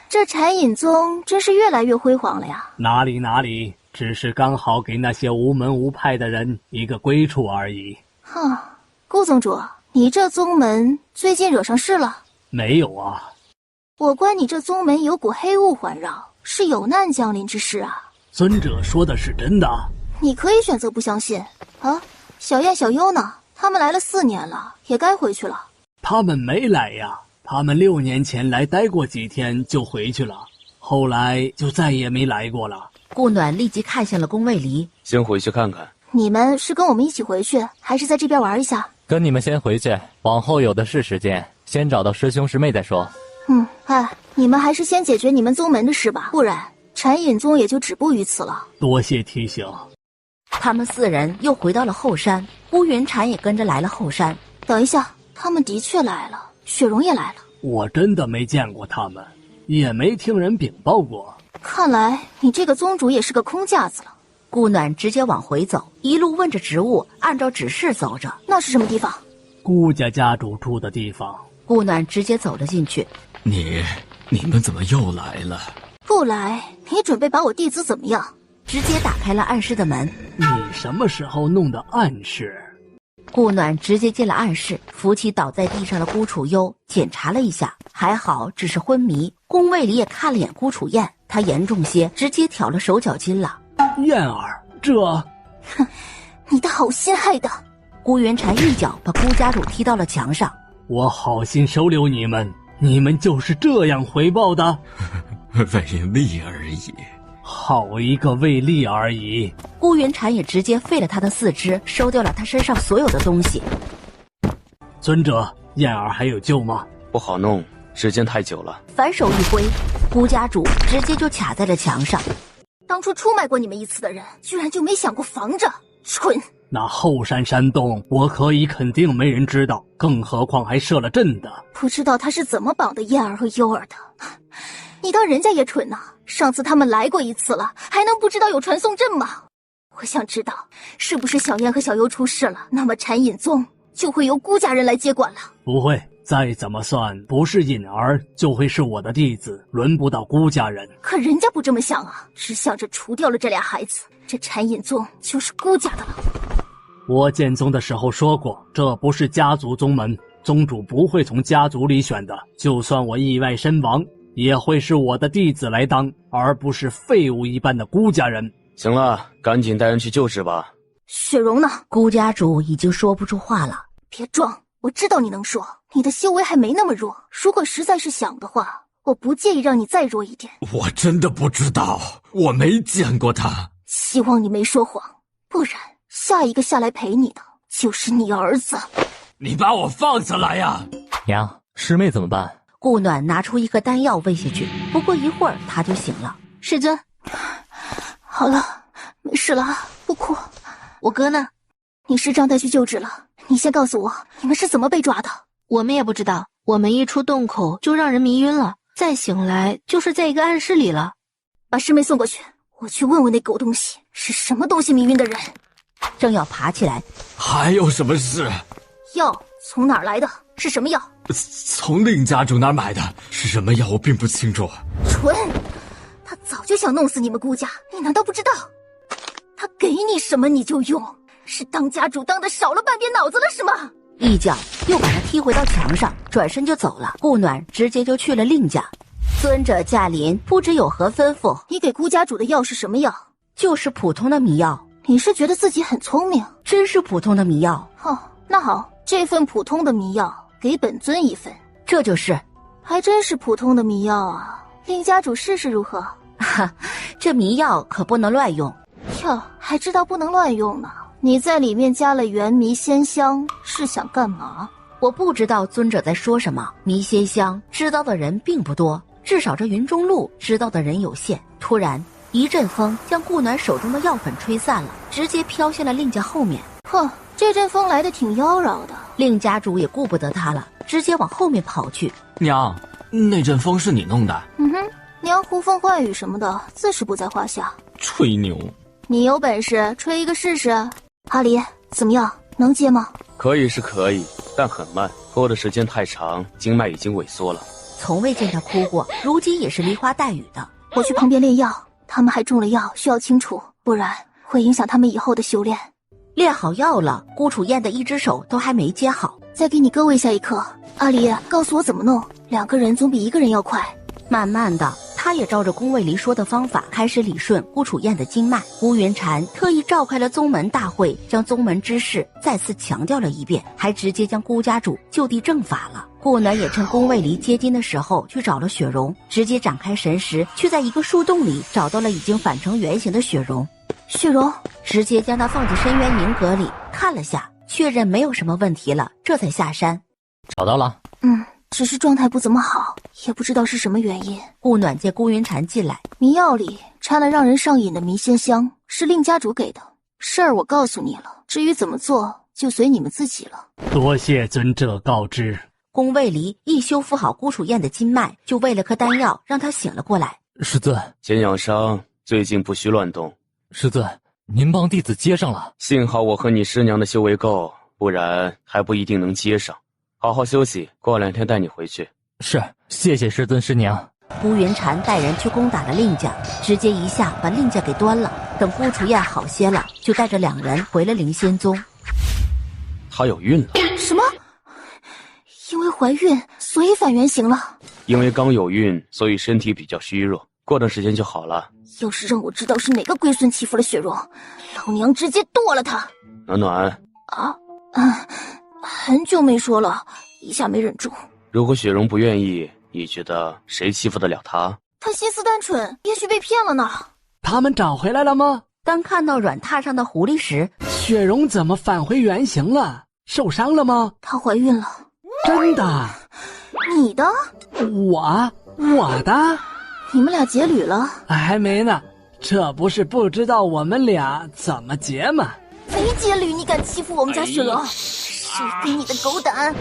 这禅隐宗真是越来越辉煌了呀。哪里，只是刚好给那些无门无派的人一个归处而已。哼，顾宗主，你这宗门最近惹上事了？没有啊，我观你这宗门有股黑雾环绕，是有难降临之事啊。尊者说的是真的？你可以选择不相信啊。小燕、小优呢？他们来了4年了，也该回去了。他们没来呀，他们6年前来待过几天就回去了，后来就再也没来过了。顾暖立即看向了宫卫离，先回去看看。你们是跟我们一起回去，还是在这边玩一下？跟你们先回去，往后有的是时间，先找到师兄师妹再说。你们还是先解决你们宗门的事吧，不然禅隐宗也就止步于此了。多谢提醒。他们4人又回到了后山，乌云禅也跟着来了后山。等一下，他们的确来了，雪蓉也来了。我真的没见过他们，也没听人禀报过。看来你这个宗主也是个空架子了。顾暖直接往回走，一路问着植物，按照指示走着。那是什么地方？顾家家主住的地方。顾暖直接走了进去。你们怎么又来了？不来，你准备把我弟子怎么样？直接打开了暗室的门。你什么时候弄的暗室？顾暖直接进了暗室，扶起倒在地上的孤楚幽，检查了一下，还好只是昏迷。宫卫里也看了眼孤楚燕，他严重些，直接挑了手脚筋了。燕儿，哼，你的好心害的！顾元禅一脚把顾家主踢到了墙上。我好心收留你们，你们就是这样回报的？为利而已。好一个为利而已！顾元禅也直接废了他的4肢，收掉了他身上所有的东西。尊者，燕儿还有救吗？不好弄，时间太久了。反手一挥，顾家主直接就卡在了墙上。当初出卖过你们一次的人，居然就没想过防着，蠢！那后山山洞，我可以肯定没人知道，更何况还设了阵的。不知道他是怎么绑的燕儿和幽儿的。你当人家也蠢呐？上次他们来过一次了，还能不知道有传送阵吗？我想知道，是不是小燕和小优出事了，那么禅隐宗就会由顾家人来接管了？不会，再怎么算，不是隐儿就会是我的弟子，轮不到顾家人。可人家不这么想啊，只想着除掉了这俩孩子，这禅隐宗就是顾家的了。我建宗的时候说过，这不是家族宗门，宗主不会从家族里选的，就算我意外身亡，也会是我的弟子来当，而不是废物一般的顾家人。行了，赶紧带人去救治吧。雪蓉呢？顾家主已经说不出话了。别装，我知道你能说，你的修为还没那么弱。如果实在是想的话，我不介意让你再弱一点。我真的不知道，我没见过他。希望你没说谎，不然下一个下来陪你的就是你儿子。你把我放下来呀！娘，师妹怎么办？顾暖拿出一个丹药喂下去，不过一会儿他就醒了。师尊，好了，没事了，不哭。我哥呢？你师丈带去救治了。你先告诉我，你们是怎么被抓的？我们也不知道，我们一出洞口就让人迷晕了，再醒来就是在一个暗室里了。把师妹送过去，我去问问那狗东西是什么东西迷晕的人。正要爬起来，还有什么事？药从哪儿来的？是什么药？从令家主那儿买的。是什么药我并不清楚。蠢！他早就想弄死你们顾家，你难道不知道？他给你什么你就用，是当家主当的少了半边脑子了是吗？一脚又把他踢回到墙上，转身就走了。顾暖直接就去了令家。尊者驾临，不知有何吩咐。你给顾家主的药是什么药？就是普通的迷药。你是觉得自己很聪明？真是普通的迷药。哦，那好，这份普通的迷药给本尊一份。这就是。还真是普通的迷药啊，令家主试试如何？哈，这迷药可不能乱用。哟，还知道不能乱用呢？你在里面加了原迷仙香，是想干嘛？我不知道尊者在说什么。迷仙香知道的人并不多，至少这云中路知道的人有限。突然一阵风将顾暖手中的药粉吹散了，直接飘向了令家后面。哼，这阵风来得挺妖娆的。令家主也顾不得他了，直接往后面跑去。娘，那阵风是你弄的？娘呼风唤雨什么的，自是不在话下。吹牛！你有本事吹一个试试。阿离，怎么样？能接吗？可以是可以，但很慢，拖的时间太长，经脉已经萎缩了。从未见他哭过，如今也是梨花带雨的。我去旁边炼药，他们还中了药，需要清除，不然会影响他们以后的修炼。炼好药了，顾楚燕的一只手都还没接好。再给你各位下一课。阿离，告诉我怎么弄，2个人总比1个人要快。慢慢的，他也照着宫卫离说的方法开始理顺顾楚燕的经脉。乌云禅特意召开了宗门大会，将宗门之事再次强调了一遍，还直接将顾家主就地正法了。顾暖也趁宫卫离接近的时候去找了雪容，直接展开神识，却在一个树洞里找到了已经反成原形的雪容。雪容直接将他放进深渊凝阁里看了下，确认没有什么问题了，这才下山。找到了。只是状态不怎么好，也不知道是什么原因。顾暖见顾云禅进来，迷药里掺了让人上瘾的迷仙香，是令家主给的。事儿我告诉你了，至于怎么做，就随你们自己了。多谢尊者告知。宫卫离一修复好顾楚燕的经脉，就喂了颗丹药，让他醒了过来。师尊，先养伤，最近不许乱动。师尊，您帮弟子接上了。幸好我和你师娘的修为够，不然还不一定能接上。好好休息，过2天带你回去。是，谢谢师尊师娘。乌云禅带人去攻打了令家，直接一下把令家给端了。等顾楚燕好些了，就带着2人回了灵仙宗。她有孕了？什么？因为怀孕，所以反原形了？因为刚有孕，所以身体比较虚弱，过段时间就好了。要是让我知道是哪个龟孙欺负了雪容，老娘直接剁了他！暖暖很久没说了，一下没忍住。如果雪容不愿意，你觉得谁欺负得了她？她心思单纯，也许被骗了呢。他们找回来了吗？当看到软榻上的狐狸时，雪容怎么返回原形了？受伤了吗？她怀孕了。真的？你的？我的？你们俩结侣了？还没呢，这不是不知道我们俩怎么结吗？没结侣你敢欺负我们家雪容？谁给你的狗胆啊！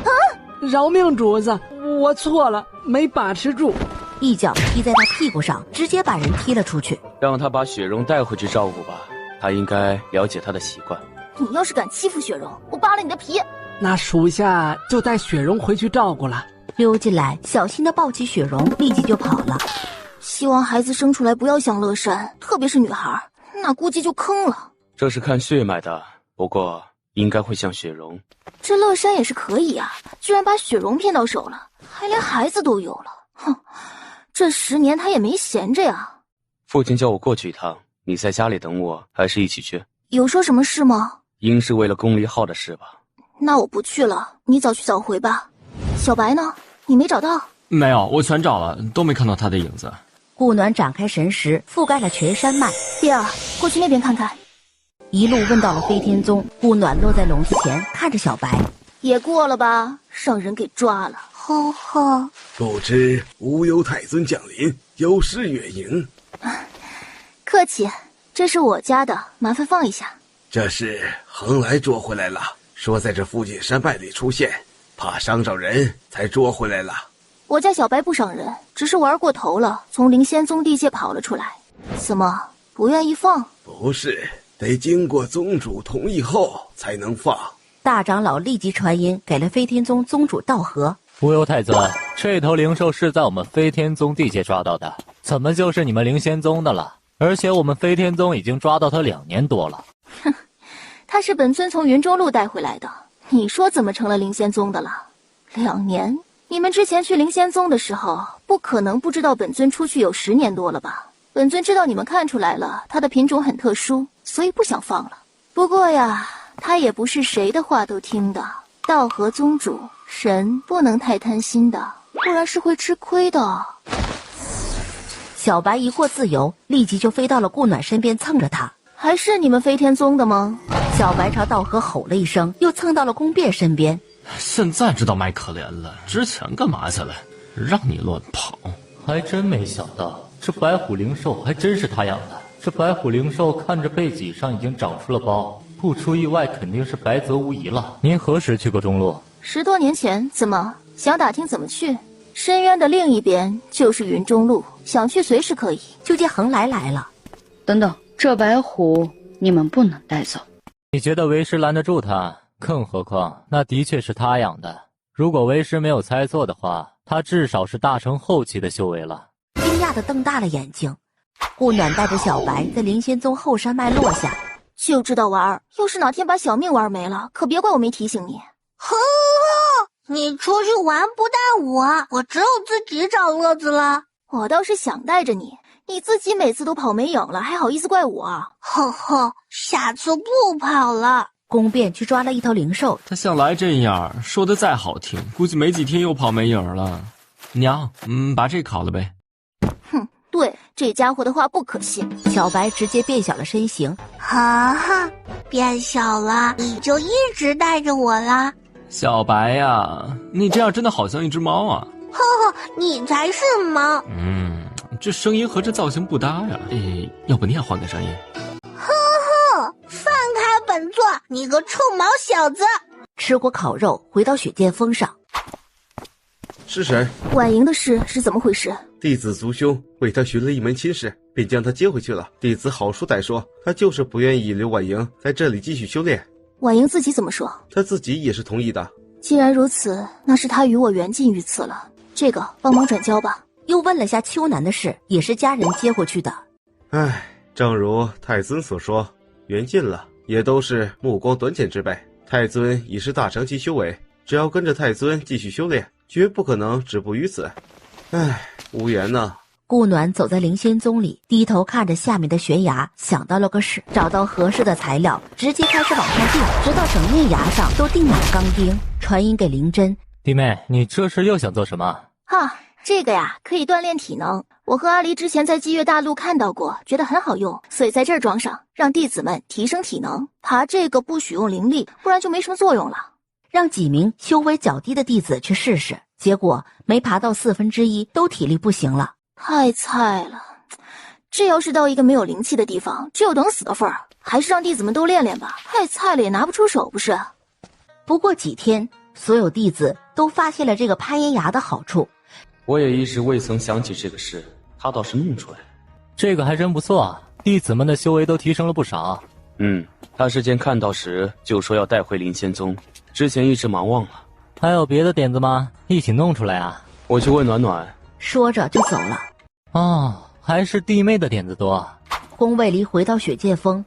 饶命主子，我错了，没把持住。一脚踢在他屁股上，直接把人踢了出去。让他把雪容带回去照顾吧，他应该了解他的习惯。你要是敢欺负雪容，我扒了你的皮。那属下就带雪容回去照顾了。溜进来，小心的抱起雪容，立即就跑了。希望孩子生出来不要像乐山，特别是女孩，那估计就坑了。这是看血脉的，不过应该会像雪容。这乐山也是可以啊，居然把雪容骗到手了，还连孩子都有了。哼，这10年他也没闲着呀。父亲叫我过去一趟，你在家里等我，还是一起去？有说什么事吗？应是为了宫离号的事吧。那我不去了，你早去早回吧。小白呢？你没找到？没有，我全找了，都没看到他的影子。顾暖展开神识，覆盖了全山脉。弟儿，过去那边看看。一路问到了飞天宗，顾暖落在笼子前，看着小白。也过了吧，让人给抓了。吼吼！不知无忧太尊降临，有失远迎。客气，这是我家的，麻烦放一下。这是恒来捉回来了，说在这附近山脉里出现，怕伤着人，才捉回来了。我家小白不伤人，只是玩过头了，从灵仙宗地界跑了出来。怎么不愿意放？不是，得经过宗主同意后才能放。大长老立即传音给了飞天宗宗主道和。无忧太子，这头灵兽是在我们飞天宗地界抓到的，怎么就是你们灵仙宗的了？而且我们飞天宗已经抓到它2年多了。哼，他是本尊从云中路带回来的，你说怎么成了灵仙宗的了？2年？你们之前去灵仙宗的时候，不可能不知道本尊出去有10年多了吧？本尊知道你们看出来了，它的品种很特殊，所以不想放了。不过呀，他也不是谁的话都听的。道和宗主，神不能太贪心的，不然是会吃亏的。小白一获自由，立即就飞到了顾暖身边，蹭着他。还是你们飞天宗的吗？小白朝道和吼了一声，又蹭到了宫变身边。现在知道卖可怜了，之前干嘛去了？让你乱跑。还真没想到，这白虎灵兽还真是他养的。这白虎灵兽看着背脊上已经长出了包，不出意外肯定是白泽无疑了。您何时去过中路？10多年前。怎么想打听怎么去？深渊的另一边就是云中路，想去随时可以。就见恒来了。等等，这白虎你们不能带走。你觉得为师拦得住他？更何况那的确是他养的。如果为师没有猜错的话，他至少是大成后期的修为了。惊讶地瞪大了眼睛。顾暖带着小白在灵仙宗后山脉落下。就知道玩，要是哪天把小命玩没了，可别怪我没提醒你。呵呵，你出去玩不带我只有自己找乐子了。我倒是想带着你，你自己每次都跑没影了，还好意思怪我？呵呵，下次不跑了。宫变去抓了一头灵兽，他向来这样，说的再好听，估计没几天又跑没影了。娘，把这烤了呗。哼，对，这家伙的话不可信。小白直接变小了身形。哈哈，变小了，你就一直带着我啦。小白呀，你这样真的好像一只猫啊。呵呵，你才是猫。这声音和这造型不搭呀。要不你也换个声音。呵呵，放开本座，你个臭毛小子！吃过烤肉，回到雪剑峰上。师神，婉莹的事是怎么回事？弟子族兄为他寻了一门亲事，便将他接回去了。弟子好说歹说，他就是不愿意留婉莹在这里继续修炼。婉莹自己怎么说？他自己也是同意的。既然如此，那是他与我缘尽于此了。这个帮忙转交吧。又问了下秋楠的事，也是家人接过去的。唉，正如太尊所说，缘尽了，也都是目光短浅之辈。太尊已是大成期修为，只要跟着太尊继续修炼，绝不可能止步于此。唉，无缘呐。顾暖走在灵仙宗里，低头看着下面的悬崖，想到了个事，找到合适的材料，直接开始往上钉，直到整面崖上都钉满了钢钉。传音给灵真：弟妹，你这是又想做什么？这个呀，可以锻炼体能。我和阿离之前在积月大陆看到过，觉得很好用，所以在这儿装上，让弟子们提升体能。爬这个不许用灵力，不然就没什么作用了。让几名修为较低的弟子去试试，结果没爬到1/4，都体力不行了。太菜了，这要是到一个没有灵气的地方，只有等死的份儿。还是让弟子们都练练吧，太菜了也拿不出手不是？不过几天，所有弟子都发现了这个攀岩崖的好处。我也一时未曾想起这个事，他倒是弄出来。这个还真不错啊，弟子们的修为都提升了不少。他之前看到时就说要带回灵仙宗，之前一直忙忘了。还有别的点子吗？一起弄出来啊！我去问暖暖。说着就走了。还是弟妹的点子多。宫卫离回到雪剑峰。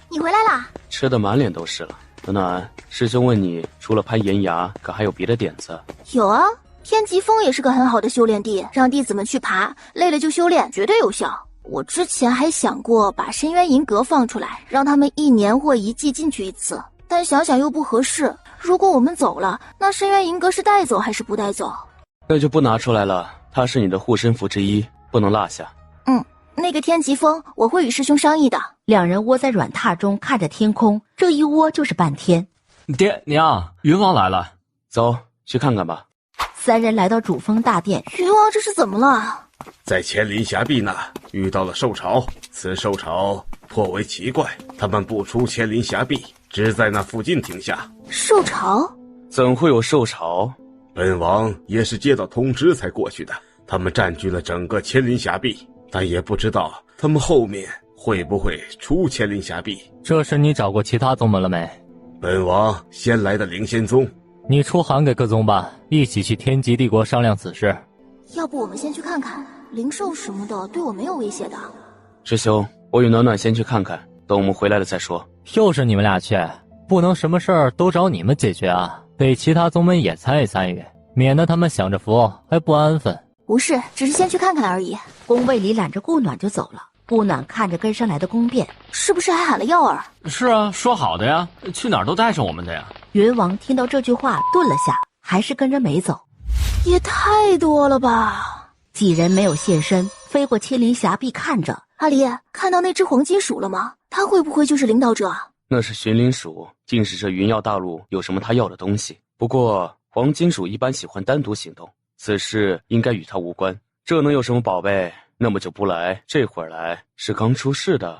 你回来啦？吃得满脸都是了。暖暖，师兄问你，除了攀岩崖，可还有别的点子？有啊，天极峰也是个很好的修炼地，让弟子们去爬，累了就修炼，绝对有效。我之前还想过把深渊银阁放出来，让他们1年或1季进去一次，但想想又不合适。如果我们走了，那深渊银阁是带走还是不带走？那就不拿出来了，它是你的护身符之一，不能落下。那个天极峰我会与师兄商议的。两人窝在软榻中看着天空，这一窝就是半天。爹娘，云王来了，走去看看吧。3人来到主峰大殿。云王这是怎么了？在千林峡壁那遇到了兽潮，此兽潮颇为奇怪，他们不出千林峡壁，只在那附近停下。兽潮？怎会有兽潮？本王也是接到通知才过去的，他们占据了整个千林峡壁，但也不知道他们后面会不会出千灵霞壁？这时你找过其他宗门了没？本王先来的灵仙宗。你出函给各宗吧，一起去天极帝国商量此事。要不我们先去看看，灵兽什么的对我没有威胁的。师兄，我与暖暖先去看看，等我们回来了再说。又是你们俩去，不能什么事儿都找你们解决啊，得其他宗门也参与参与，免得他们享着福还不安分。不是，只是先去看看而已。宫卫里揽着顾暖就走了。顾暖看着跟上来的宫变，是不是还喊了耀儿？是啊，说好的呀，去哪儿都带上我们的呀。云王听到这句话顿了下，还是跟着没走。也太多了吧！几人没有现身，飞过千灵峡壁看着。阿离，看到那只黄金鼠了吗？他会不会就是领导者？那是寻灵鼠，定是这云耀大陆有什么他要的东西。不过黄金鼠一般喜欢单独行动，此事应该与他无关。这能有什么宝贝？那么久不来，这会儿来是刚出事的。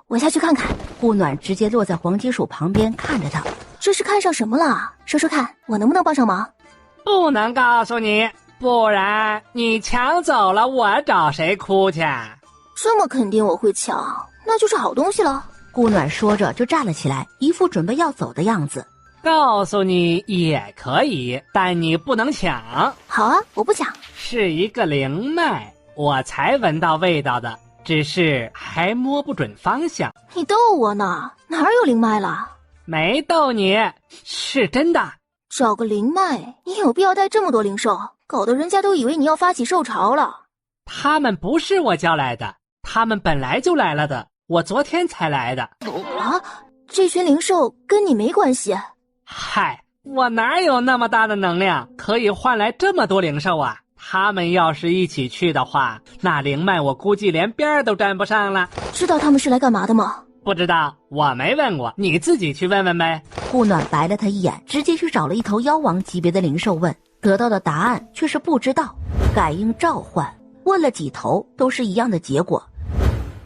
我下去看看。顾暖直接落在黄金鼠旁边看着他。这是看上什么了？说说看，我能不能帮上忙？不能告诉你，不然你抢走了，我找谁哭去？这么肯定我会抢，那就是好东西了。顾暖说着就站了起来，一副准备要走的样子。告诉你也可以，但你不能抢。好啊，我不抢。是一个灵脉，我才闻到味道的，只是还摸不准方向。你逗我呢？哪有灵脉了？没逗你，是真的。找个灵脉，你有必要带这么多灵兽，搞得人家都以为你要发起兽潮了。他们不是我叫来的，他们本来就来了的，我昨天才来的。啊，这群灵兽跟你没关系？嗨，我哪有那么大的能量可以换来这么多灵兽啊？他们要是一起去的话，那灵脉我估计连边儿都沾不上了。知道他们是来干嘛的吗？不知道，我没问过，你自己去问问呗。顾暖白了他一眼，直接去找了一头妖王级别的灵兽问，得到的答案却是不知道。感应召唤，问了几头都是一样的结果。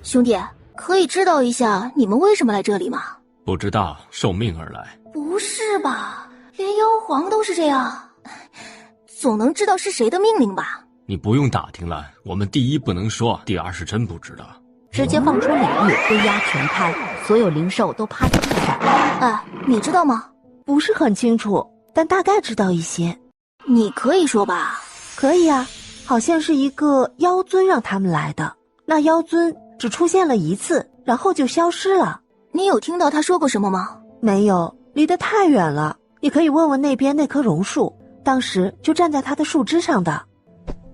兄弟，可以知道一下你们为什么来这里吗？不知道，受命而来。不是吧，连妖皇都是这样，总能知道是谁的命令吧？你不用打听了，我们第一不能说，第二是真不知道。直接放出领域，威压全开，所有灵兽都趴在地上。哎，你知道吗？不是很清楚，但大概知道一些。你可以说吧。可以啊，好像是一个妖尊让他们来的，那妖尊只出现了一次，然后就消失了。你有听到他说过什么吗？没有，离得太远了。你可以问问那边那棵榕树，当时就站在它的树枝上的。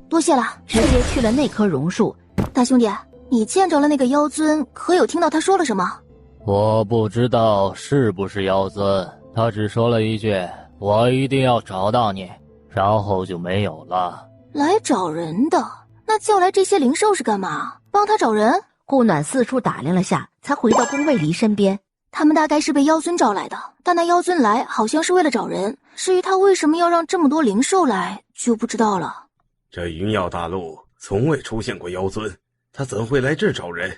多谢了，直接去了那棵榕树。大兄弟，你见着了那个妖尊，可有听到他说了什么？我不知道是不是妖尊，他只说了一句我一定要找到你，然后就没有了。来找人的，那叫来这些灵兽是干嘛？帮他找人？顾暖四处打量了下，才回到宫卫离身边。他们大概是被妖尊找来的，但那妖尊来好像是为了找人，至于他为什么要让这么多灵兽来就不知道了。这云耀大陆从未出现过妖尊，他怎会来这找人？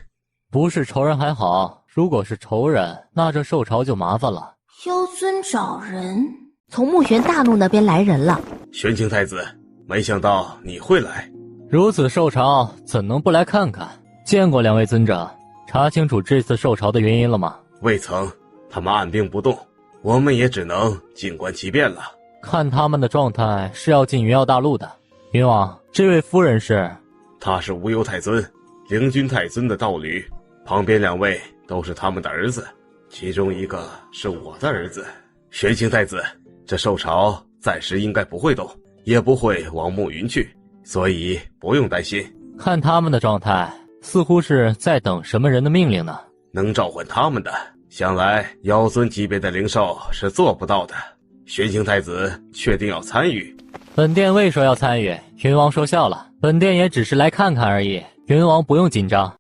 不是仇人还好，如果是仇人，那这兽潮就麻烦了。妖尊找人，从木玄大陆那边来人了。玄清太子，没想到你会来。如此兽潮，怎能不来看看？见过两位尊者，查清楚这次兽潮的原因了吗？未曾，他们按兵不动，我们也只能静观其变了。看他们的状态是要进云耀大陆的。云王，这位夫人是？他是无忧太尊，灵君太尊的道侣，旁边两位都是他们的儿子，其中一个是我的儿子。玄清太子，这兽潮暂时应该不会动，也不会往暮云去，所以不用担心。看他们的状态，似乎是在等什么人的命令呢？能召唤他们的，想来妖尊级别的灵兽是做不到的。玄清太子确定要参与？本殿未说要参与，云王说笑了，本殿也只是来看看而已，云王不用紧张。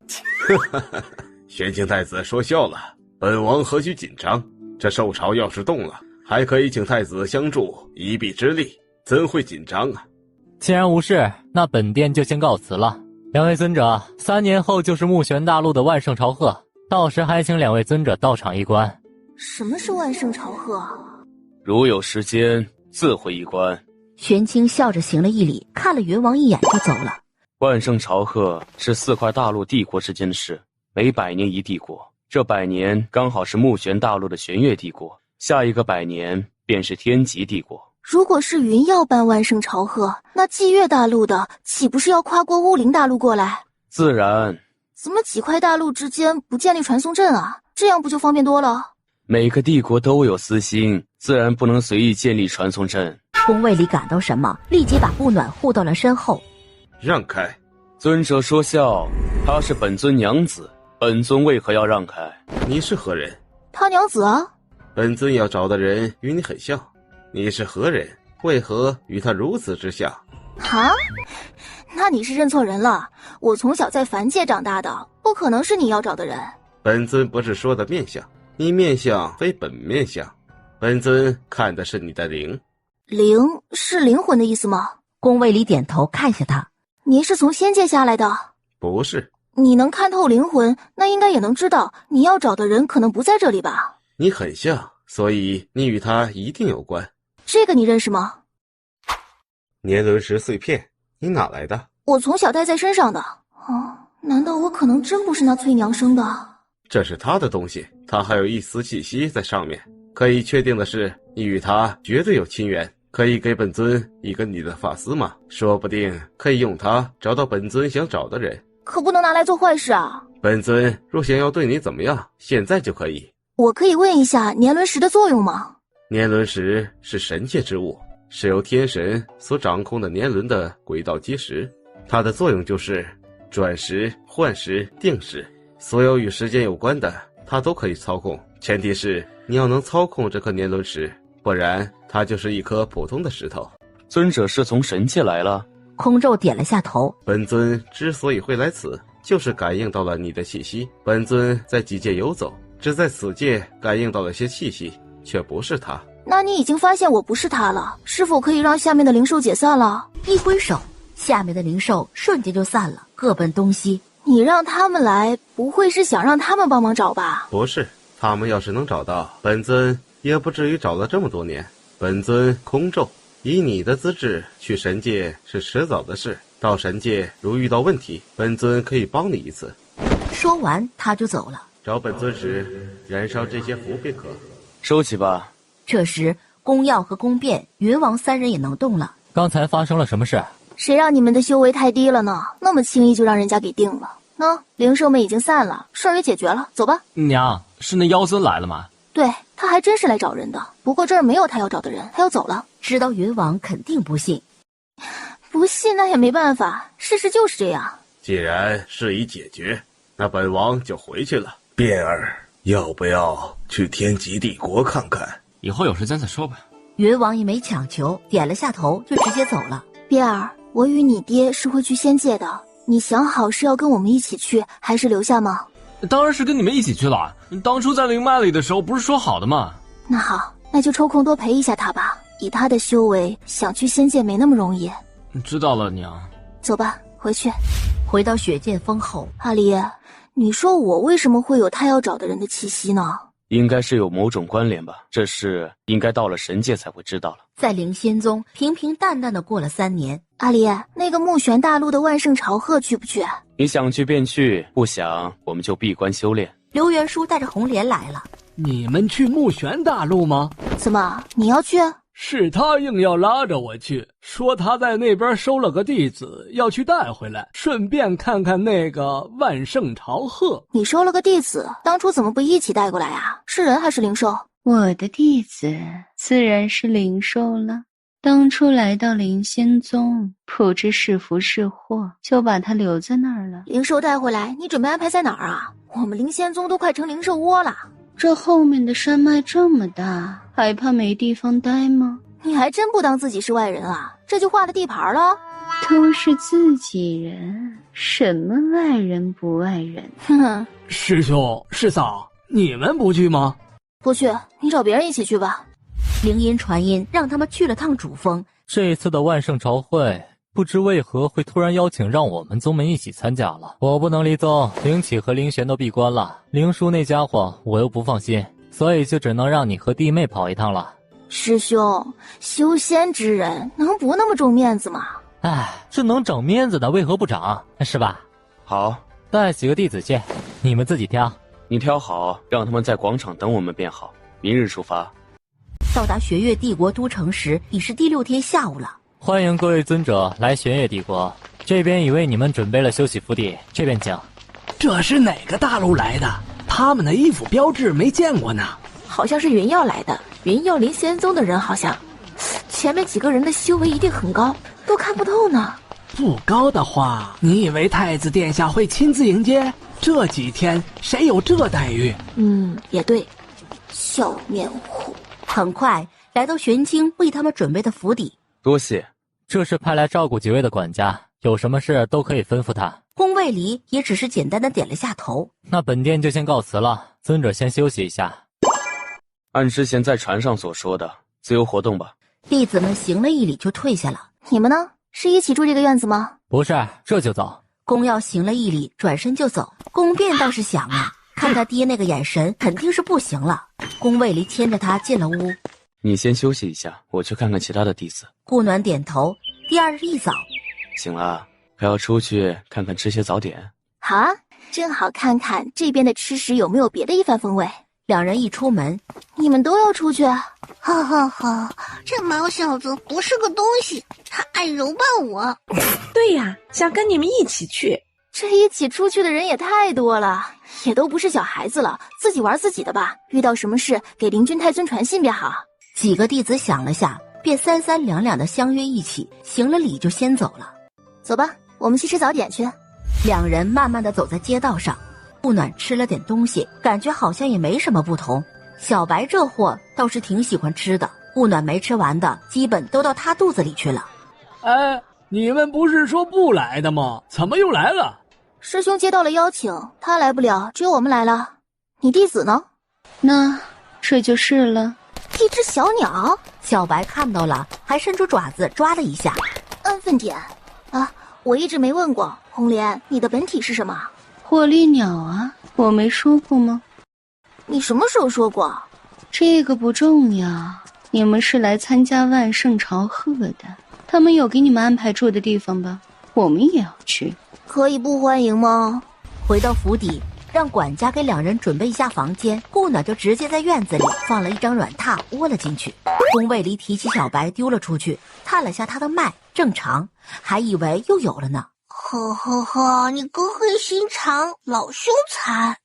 玄清太子说笑了，本王何须紧张？这兽潮要是动了，还可以请太子相助一臂之力，怎会紧张啊？既然无事，那本殿就先告辞了。两位尊者，3年后就是木玄大陆的万圣朝贺，到时还请两位尊者到场一观。什么是万圣朝贺？如有时间，自会一观。玄清笑着行了一礼，看了云王一眼就走了。万圣朝贺是4块大陆帝国之间的事，每100年一帝国，这100年刚好是木玄大陆的玄月帝国，下一个100年便是天极帝国。如果是云要办万圣朝贺，那祭月大陆的岂不是要跨过巫灵大陆过来？自然。怎么几块大陆之间不建立传送阵啊？这样不就方便多了？每个帝国都有私心，自然不能随意建立传送阵。宫卫里感到什么，立即把不暖护到了身后。让开！尊者说笑，她是本尊娘子，本尊为何要让开？你是何人？他娘子啊！本尊要找的人与你很像，你是何人？为何与他如此之像？啊？那你是认错人了。我从小在凡界长大的，不可能是你要找的人。本尊不是说的面相，你面相非本面相，本尊看的是你的灵。灵是灵魂的意思吗？宫卫里点头看向他。你是从仙界下来的？不是。你能看透灵魂，那应该也能知道你要找的人可能不在这里吧？你很像，所以你与他一定有关。这个你认识吗？年轮石碎片，你哪来的？我从小带在身上的。哦，难道我可能真不是那翠娘生的？这是他的东西，他还有一丝气息在上面。可以确定的是，你与他绝对有亲缘。可以给本尊一个你的发丝吗？说不定可以用它找到本尊想找的人。可不能拿来做坏事啊！本尊若想要对你怎么样，现在就可以。我可以问一下年轮石的作用吗？年轮石是神界之物，是由天神所掌控的年轮的轨道基石。它的作用就是转时、换时、定时，所有与时间有关的，它都可以操控。前提是你要能操控这颗年轮石，不然它就是一颗普通的石头。尊者是从神界来了？空咒点了下头。本尊之所以会来此，就是感应到了你的气息。本尊在几界游走，只在此界感应到了些气息，却不是他。那你已经发现我不是他了，是否可以让下面的灵兽解散了？一挥手，下面的灵兽瞬间就散了，各奔东西。你让他们来，不会是想让他们帮忙找吧？不是，他们要是能找到，本尊也不至于找了这么多年。本尊空咒，以你的资质去神界是迟早的事，到神界如遇到问题，本尊可以帮你一次。说完他就走了。找本尊时燃烧这些符便可。收起吧。这时宫耀和宫变、云王三人也能动了。刚才发生了什么事？谁让你们的修为太低了呢？那么轻易就让人家给定了。喏，灵兽们已经散了，事儿也解决了，走吧。娘，是那妖尊来了吗？对，他还真是来找人的，不过这儿没有他要找的人，他要走了。知道云王肯定不信，不信那也没办法，事实就是这样。既然事已解决，那本王就回去了。变儿，要不要去天极帝国看看？以后有时间再说吧。云王也没强求，点了下头就直接走了。变儿，我与你爹是会去仙界的，你想好是要跟我们一起去，还是留下吗？当然是跟你们一起去了。当初在灵脉里的时候不是说好的吗？那好，那就抽空多陪一下他吧。以他的修为，想去仙界没那么容易。知道了，娘。走吧，回去。回到雪剑峰后，阿离，你说我为什么会有他要找的人的气息呢？应该是有某种关联吧，这事应该到了神界才会知道了。在灵仙宗平平淡淡的过了3年。阿离，那个木玄大陆的万圣朝贺去不去？你想去便去，不想我们就闭关修炼。刘元叔带着红莲来了。你们去木玄大陆吗？怎么，你要去？是他硬要拉着我去，说他在那边收了个弟子，要去带回来，顺便看看那个万圣朝贺。你收了个弟子，当初怎么不一起带过来啊？是人还是灵兽？我的弟子自然是灵兽了。当初来到灵仙宗，不知是福是祸，就把他留在那儿了。灵兽带回来，你准备安排在哪儿啊？我们灵仙宗都快成灵兽窝了。这后面的山脉这么大，还怕没地方待吗？你还真不当自己是外人啊，这就划了地盘了。都是自己人，什么外人不外人？哼，师兄师嫂，你们不去吗？不去，你找别人一起去吧。灵音传音让他们去了趟主峰。这一次的万圣朝会，不知为何会突然邀请让我们宗门一起参加了。我不能离宗，灵启和灵玄都闭关了，灵叔那家伙我又不放心，所以就只能让你和弟妹跑一趟了。师兄，修仙之人能不那么重面子吗？哎，这能长面子的为何不长？是吧？好，带几个弟子去，你们自己挑。你挑好，让他们在广场等我们便好。明日出发。到达玄月帝国都城时，已是第6天下午了。欢迎各位尊者来玄月帝国，这边已为你们准备了休息府邸，这边请。这是哪个大陆来的？他们的衣服标志没见过呢。好像是云耀来的，云耀临仙宗的人好像。前面几个人的修为一定很高，都看不透呢。不高的话，你以为太子殿下会亲自迎接？这几天谁有这待遇？也对。笑面虎。很快来到玄清为他们准备的府邸。多谢。这是派来照顾几位的管家，有什么事都可以吩咐他。宫卫离也只是简单的点了下头。那本殿就先告辞了，尊者先休息一下。按之前在船上所说的，自由活动吧。弟子们行了一礼就退下了。你们呢？是一起住这个院子吗？不是，这就走。宫耀行了一礼，转身就走。宫变倒是想啊，看他爹那个眼神，肯定是不行了。宫卫离牵着他进了屋。你先休息一下，我去看看其他的弟子。顾暖点头。第二日一早，醒了，还要出去看看，吃些早点。好啊，正好看看这边的吃食有没有别的一番风味。两人一出门，你们都要出去？哈哈哈，这毛小子不是个东西，他爱揉拌我。对呀，想跟你们一起去。这一起出去的人也太多了，也都不是小孩子了，自己玩自己的吧。遇到什么事给灵君太尊传信便好。几个弟子想了下，便三三两两的相约一起，行了礼就先走了。走吧，我们去吃早点去。两人慢慢的走在街道上，顾暖吃了点东西，感觉好像也没什么不同。小白这货倒是挺喜欢吃的，顾暖没吃完的基本都到他肚子里去了。哎，你们不是说不来的吗？怎么又来了？师兄接到了邀请，他来不了，只有我们来了。你弟子呢？那这就是了。一只小鸟，小白看到了，还伸出爪子抓了一下。安分点啊！我一直没问过红莲，你的本体是什么？火烈鸟啊，我没说过吗？你什么时候说过？这个不重要，你们是来参加万圣朝贺的，他们有给你们安排住的地方吧？我们也要去。可以不欢迎吗？回到府邸，让管家给两人准备一下房间，顾暖就直接在院子里放了一张软榻窝了进去。宫卫离提起小白丢了出去，探了下他的脉，正常，还以为又有了呢。呵呵呵，你哥黑心肠，老凶残。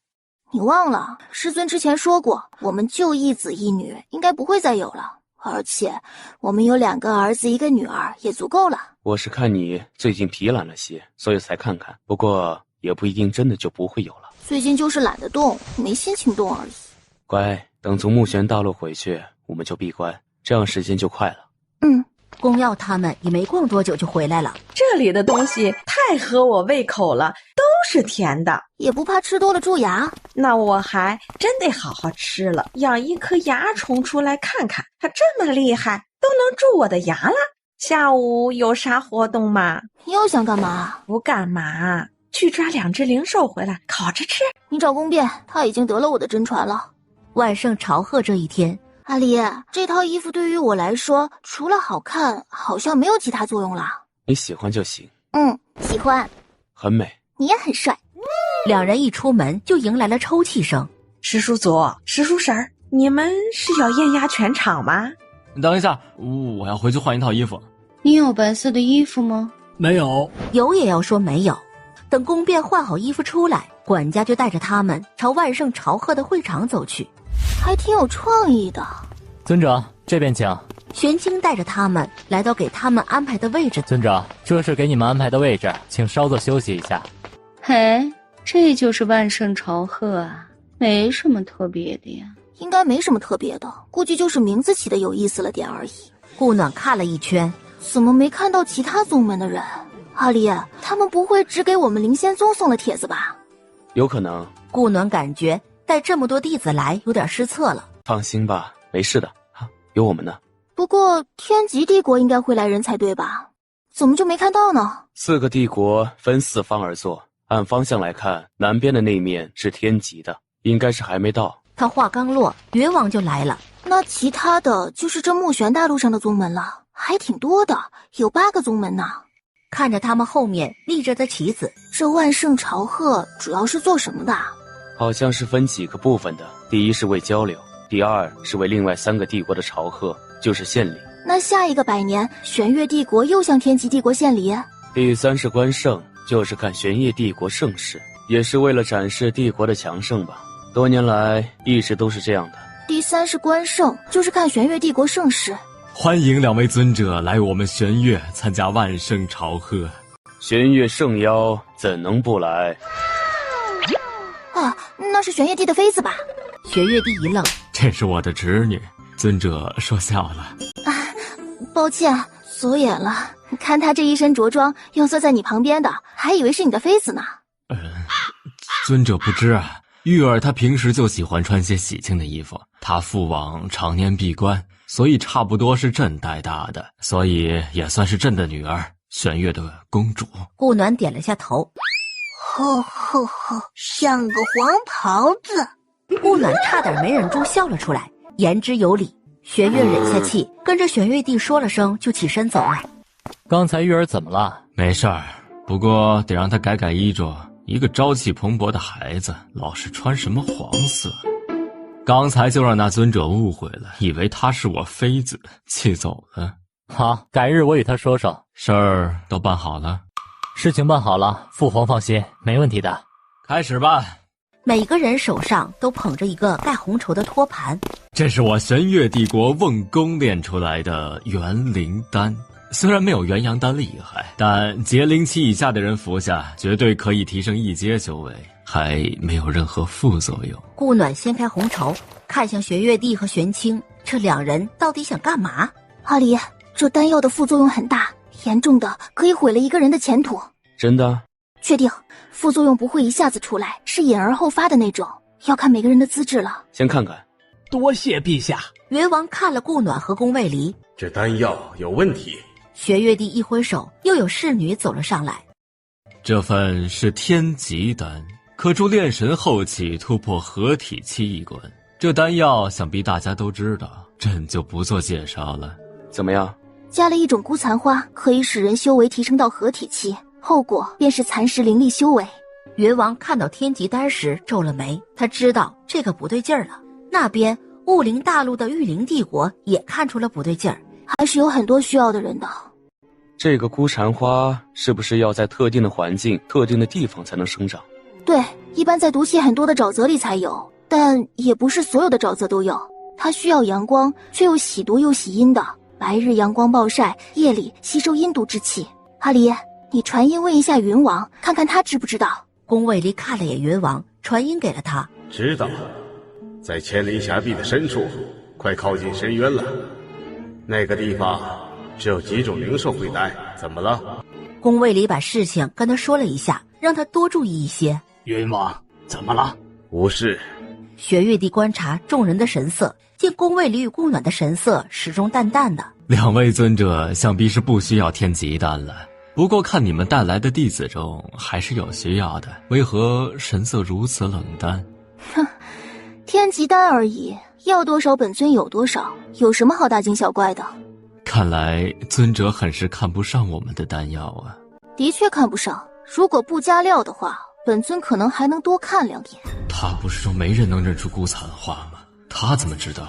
你忘了，师尊之前说过，我们就一子一女，应该不会再有了。而且我们有2个儿子1个女儿，也足够了。我是看你最近疲懒了些，所以才看看。不过也不一定真的就不会有了。最近就是懒得动，没心情动而已。乖，等从木玄大陆回去，我们就闭关，这样时间就快了。宫耀他们也没逛多久就回来了。这里的东西太合我胃口了，都是甜的，也不怕吃多了蛀牙。那我还真得好好吃了，养一颗蚜虫出来看看，它这么厉害，都能蛀我的牙了。下午有啥活动吗？你又想干嘛？不干嘛，去抓2只灵兽回来烤着吃。你找宫变，他已经得了我的真传了。万圣朝贺这一天，阿离，这套衣服对于我来说，除了好看，好像没有其他作用了。你喜欢就行。喜欢。很美。你也很帅。两人一出门就迎来了抽泣声。师叔祖，师叔婶儿，你们是要艳压全场吗？等一下，我要回去换一套衣服。你有白色的衣服吗？没有。有也要说没有。等宫变换好衣服出来，管家就带着他们朝万圣朝贺的会场走去。还挺有创意的。尊者，这边请。玄清带着他们来到给他们安排的位置。尊者，这是给你们安排的位置，请稍作休息一下。嘿，这就是万圣朝贺啊，没什么特别的呀。应该没什么特别的，估计就是名字起的有意思了点而已。顾暖看了一圈，怎么没看到其他宗门的人？阿离，他们不会只给我们灵仙宗送了帖子吧？有可能。顾暖感觉带这么多弟子来有点失策了。放心吧，没事的，有我们呢。不过天极帝国应该会来人才对吧？怎么就没看到呢？4个帝国分4方而坐，按方向来看，南边的那面是天极的，应该是还没到。他话刚落，元王就来了。那其他的就是这木玄大陆上的宗门了，还挺多的，有8个宗门呢。看着他们后面立着的旗子。这万圣朝贺主要是做什么的？好像是分几个部分的，第一是为交流，第二是为另外3个帝国的朝贺，就是献礼。那下一个100年，玄月帝国又向天极帝国献礼？第3是观盛，就是看玄夜帝国盛世，也是为了展示帝国的强盛吧。多年来一直都是这样的。第3是观盛，就是看玄月帝国盛世。欢迎2位尊者来我们玄月参加万圣朝贺。玄月圣邀怎能不来？啊，那是玄月帝的妃子吧？玄月帝一愣，这是我的侄女。尊者说笑了。啊，抱歉，走眼了。看她这一身着装，又坐在你旁边的，还以为是你的妃子呢。尊者不知啊，玉儿她平时就喜欢穿些喜庆的衣服，她父王常年闭关，所以差不多是朕带大的，所以也算是朕的女儿，玄月的公主。顾暖点了下头，吼吼吼，像个黄袍子。顾暖差点没忍住笑了出来，言之有理。玄月忍下气，跟着玄月帝说了声，就起身走了。刚才玉儿怎么了？没事儿，不过得让她改改衣着。一个朝气蓬勃的孩子，老是穿什么黄色？刚才就让那尊者误会了，以为她是我妃子，气走了。好，改日我与他说说。事儿都办好了？事情办好了，父皇放心，没问题的。开始吧。每个人手上都捧着一个盖红绸的托盘。这是我玄月帝国瓮宫炼出来的元灵丹。虽然没有元阳丹厉害，但结灵期以下的人服下，绝对可以提升1阶修为，还没有任何副作用。顾暖掀开红绸，看向玄月帝和玄清，这2人到底想干嘛？阿离，这丹药的副作用很大，严重的可以毁了一个人的前途。真的？确定，副作用不会一下子出来，是隐而后发的那种，要看每个人的资质了。先看看。多谢陛下。元王看了顾暖和宫卫离，这丹药有问题。玄月帝一挥手，又有侍女走了上来。这份是天极丹，可助炼神后期突破合体期一关。这丹药想必大家都知道，朕就不做介绍了。怎么样？加了一种孤残花，可以使人修为提升到合体期，后果便是蚕食灵力修为。元王看到天极丹时皱了眉，他知道这个不对劲儿了。那边雾灵大陆的玉灵帝国也看出了不对劲儿，还是有很多需要的人的。这个孤蝉花是不是要在特定的环境、特定的地方才能生长？对，一般在毒气很多的沼泽里才有，但也不是所有的沼泽都有。它需要阳光，却又喜毒又喜阴的。白日阳光暴晒，夜里吸收阴毒之气。阿离，你传音问一下云王，看看他知不知道。宫卫离看了眼云王，传音给了他。知道，在千里峡壁的深处，快靠近深渊了。那个地方只有几种灵兽会来，怎么了？宫卫离把事情跟他说了一下，让他多注意一些。云王，怎么了？无事。玄月帝观察众人的神色，见宫卫离与顾暖的神色始终淡淡的。2位尊者想必是不需要天极丹了，不过看你们带来的弟子中还是有需要的，为何神色如此冷淡？哼，天极丹而已，要多少本尊有多少，有什么好大惊小怪的？看来尊者很是看不上我们的丹药啊。的确看不上，如果不加料的话，本尊可能还能多看2眼。他不是说没人能认出孤残花吗？他怎么知道？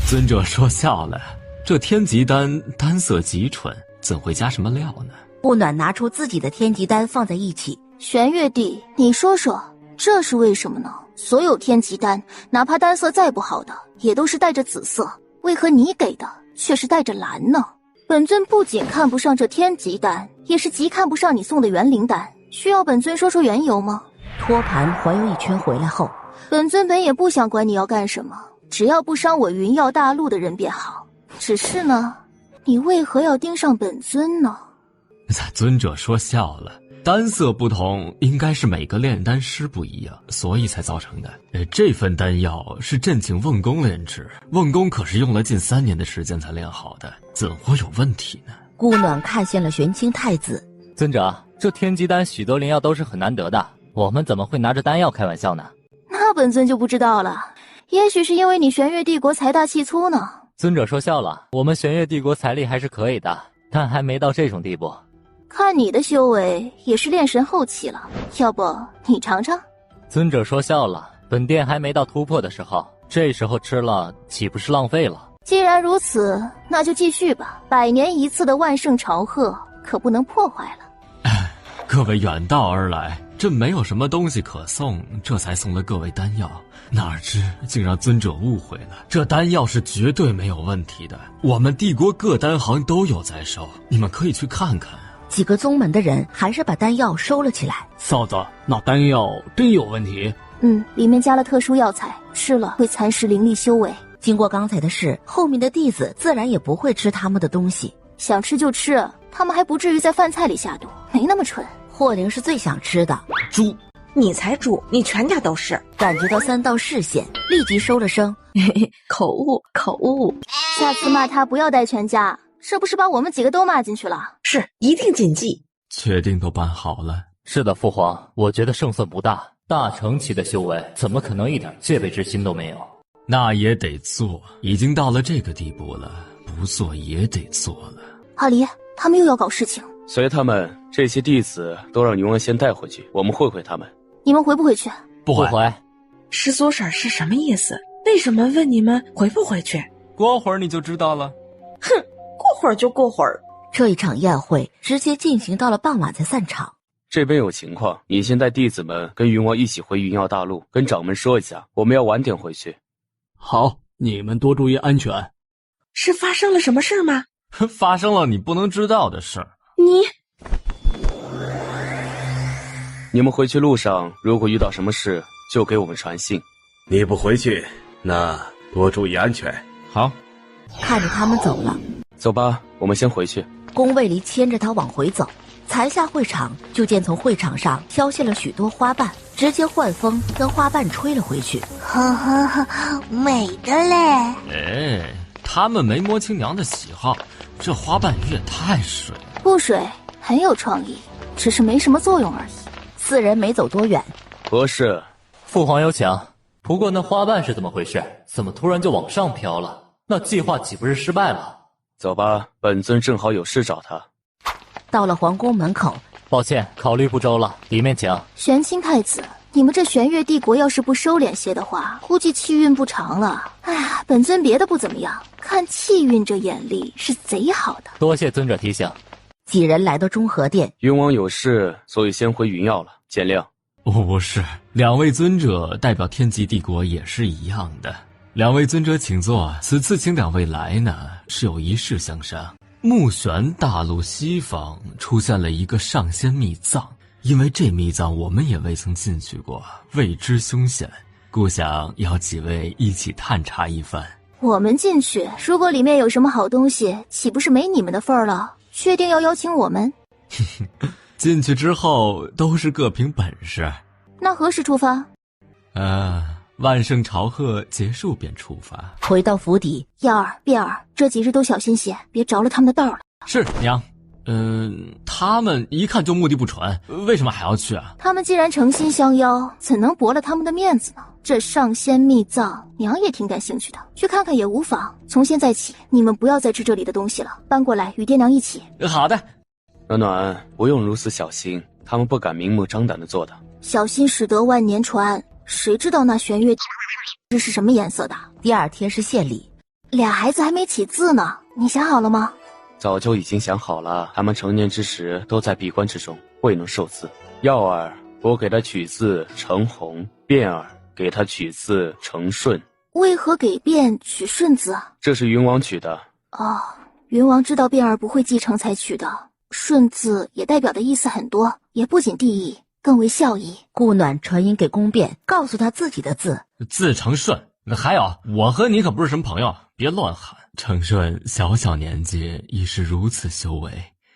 尊者说笑了，这天极丹丹色极纯，怎会加什么料呢？顾暖拿出自己的天极丹放在一起。玄月帝，你说说，这是为什么呢？所有天极丹，哪怕丹色再不好的，也都是带着紫色，为何你给的却是带着蓝呢？本尊不仅看不上这天极丹，也是极看不上你送的元灵丹，需要本尊说说缘由吗？托盘环游一圈回来后，本尊本也不想管你要干什么，只要不伤我云耀大陆的人便好。只是呢，你为何要盯上本尊呢？尊者说笑了，丹色不同，应该是每个炼丹师不一样，所以才造成的。这份丹药是朕请瓮宫炼制，瓮宫可是用了近3年的时间才炼好的，怎会有问题呢？顾暖看向了玄清太子。尊者，这天极丹许多灵药都是很难得的，我们怎么会拿着丹药开玩笑呢？那本尊就不知道了，也许是因为你玄月帝国财大气粗呢。尊者说笑了，我们玄月帝国财力还是可以的，但还没到这种地步。看你的修为也是炼神后期了，要不你尝尝？尊者说笑了，本殿还没到突破的时候，这时候吃了岂不是浪费了？既然如此，那就继续吧。100年一次的万圣朝贺可不能破坏了。各位远道而来，这没有什么东西可送，这才送了各位丹药，哪知竟让尊者误会了。这丹药是绝对没有问题的，我们帝国各丹行都有在收，你们可以去看看。几个宗门的人还是把丹药收了起来。嫂子，那丹药真有问题？里面加了特殊药材，吃了会蚕食灵力修为。经过刚才的事，后面的弟子自然也不会吃他们的东西。想吃就吃，他们还不至于在饭菜里下毒，没那么蠢。霍灵是最想吃的。猪，你才猪，你全家都是。感觉到3道视线，立即收了声。口误，口误。下次骂他不要带全家，是不是把我们几个都骂进去了？是，一定谨记。确定都办好了？是的，父皇，我觉得胜算不大。大成期的修为，怎么可能一点戒备之心都没有？那也得做，已经到了这个地步了，不做也得做了。阿离，他们又要搞事情。随他们，这些弟子都让云王先带回去，我们会会他们。你们回不回去？不回。师祖婶是什么意思？为什么问你们回不回去？过会儿你就知道了。哼，过会儿就过会儿。这一场宴会直接进行到了傍晚才散场。这边有情况，你先带弟子们跟云王一起回云耀大陆，跟掌门说一下，我们要晚点回去。好，你们多注意安全。是发生了什么事吗？发生了你不能知道的事。你们回去路上，如果遇到什么事，就给我们传信。你不回去，那多注意安全。好。看着他们走了，走吧，我们先回去。宫卫离牵着他往回走，才下会场，就见从会场上飘下了许多花瓣，直接换风将花瓣吹了回去。呵呵呵，美的嘞！他们没摸清娘的喜好，这花瓣雨也太水了。不水，很有创意，只是没什么作用而已。4人没走多远，何事？父皇有请。不过那花瓣是怎么回事？怎么突然就往上飘了？那计划岂不是失败了？走吧，本尊正好有事找他。到了皇宫门口，抱歉，考虑不周了，里面请。玄清太子，你们这玄月帝国要是不收敛些的话，估计气运不长了。哎呀，本尊别的不怎么样，看气运这眼力是贼好的。多谢尊者提醒。几人来到中和殿，云王有事，所以先回云耀了，见谅。不是，2位尊者代表天极帝国也是一样的。2位尊者请坐，此次请2位来呢，是有一事相商。目璇大陆西方出现了一个上仙秘藏，因为这秘藏我们也未曾进去过，未知凶险，故想邀几位一起探查一番。我们进去，如果里面有什么好东西，岂不是没你们的份儿了？确定要邀请我们？进去之后都是各凭本事。那何时出发？万圣朝贺结束便出发。回到府邸，耀儿、碧儿，这几日都小心些，别着了他们的道了。是娘。他们一看就目的不纯，为什么还要去啊？他们既然诚心相邀，怎能驳了他们的面子呢？这上仙秘藏，娘也挺感兴趣的，去看看也无妨。从现在起，你们不要再吃这里的东西了，搬过来与爹娘一起。好的。暖暖，不用如此小心，他们不敢明目张胆的做的。小心驶得万年船，谁知道那玄月这是什么颜色的？第2天是献礼，俩孩子还没起字呢，你想好了吗？早就已经想好了，他们成年之时都在闭关之中，未能受字。耀儿，我给他取字成红；变儿给他取字成顺。为何给变取顺字？这是云王取的。哦，云王知道变儿不会继承才取的。顺字也代表的意思很多，也不仅地义，更为孝义。顾暖传音给宫变，告诉他自己的字。字成顺。还有，我和你可不是什么朋友，别乱喊。成顺小年纪已是如此修为，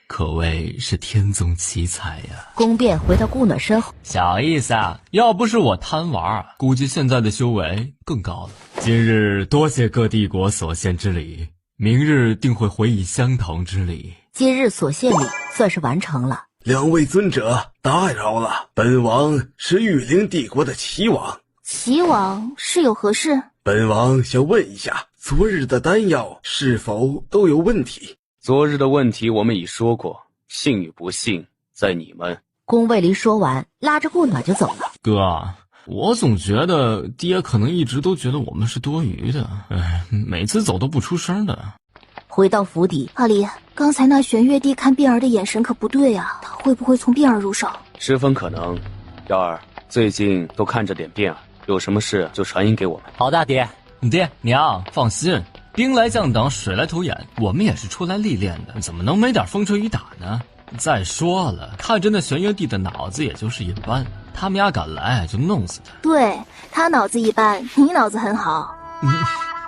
可谓是天纵奇才呀。宫变回到顾暖身后，小意思啊，要不是我贪玩，估计现在的修为更高了。今日多谢各帝国所献之礼，明日定会回以相同之礼。今日所献礼算是完成了。2位尊者打扰了，本王是玉灵帝国的齐王。齐王是有何事？本王想问一下，昨日的丹药是否都有问题？昨日的问题我们已说过，信与不信在你们。宫卫离说完，拉着顾暖就走了。哥，我总觉得爹可能一直都觉得我们是多余的，每次走都不出声的。回到府邸，阿离，刚才那玄月帝看碧儿的眼神可不对啊，他会不会从碧儿入手？十分可能。幺儿，最近都看着点碧儿，有什么事就传音给我们。好的，爹。爹娘放心，兵来将挡，水来土掩，我们也是出来历练的，怎么能没点风吹雨打呢？再说了，看着那玄月帝的脑子也就是一般，他们俩敢来就弄死他。对，他脑子一般，你脑子很好。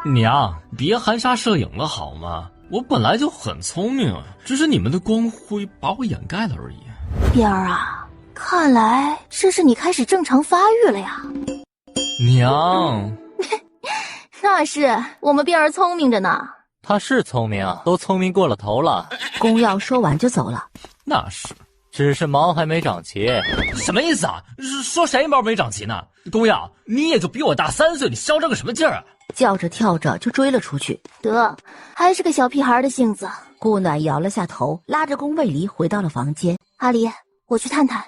娘，别含沙射影了好吗？我本来就很聪明，只是你们的光辉把我掩盖了而已。碧儿啊，看来这是你开始正常发育了呀。娘那是，我们碧儿聪明着呢。他是聪明啊，都聪明过了头了。公耀说完就走了。那是，只是毛还没长齐。什么意思啊？说谁毛没长齐呢？公耀，你也就比我大3岁，你嚣张个什么劲儿啊？叫着跳着就追了出去。得，还是个小屁孩的性子。顾暖摇了下头，拉着宫卫离回到了房间。阿离，我去探探。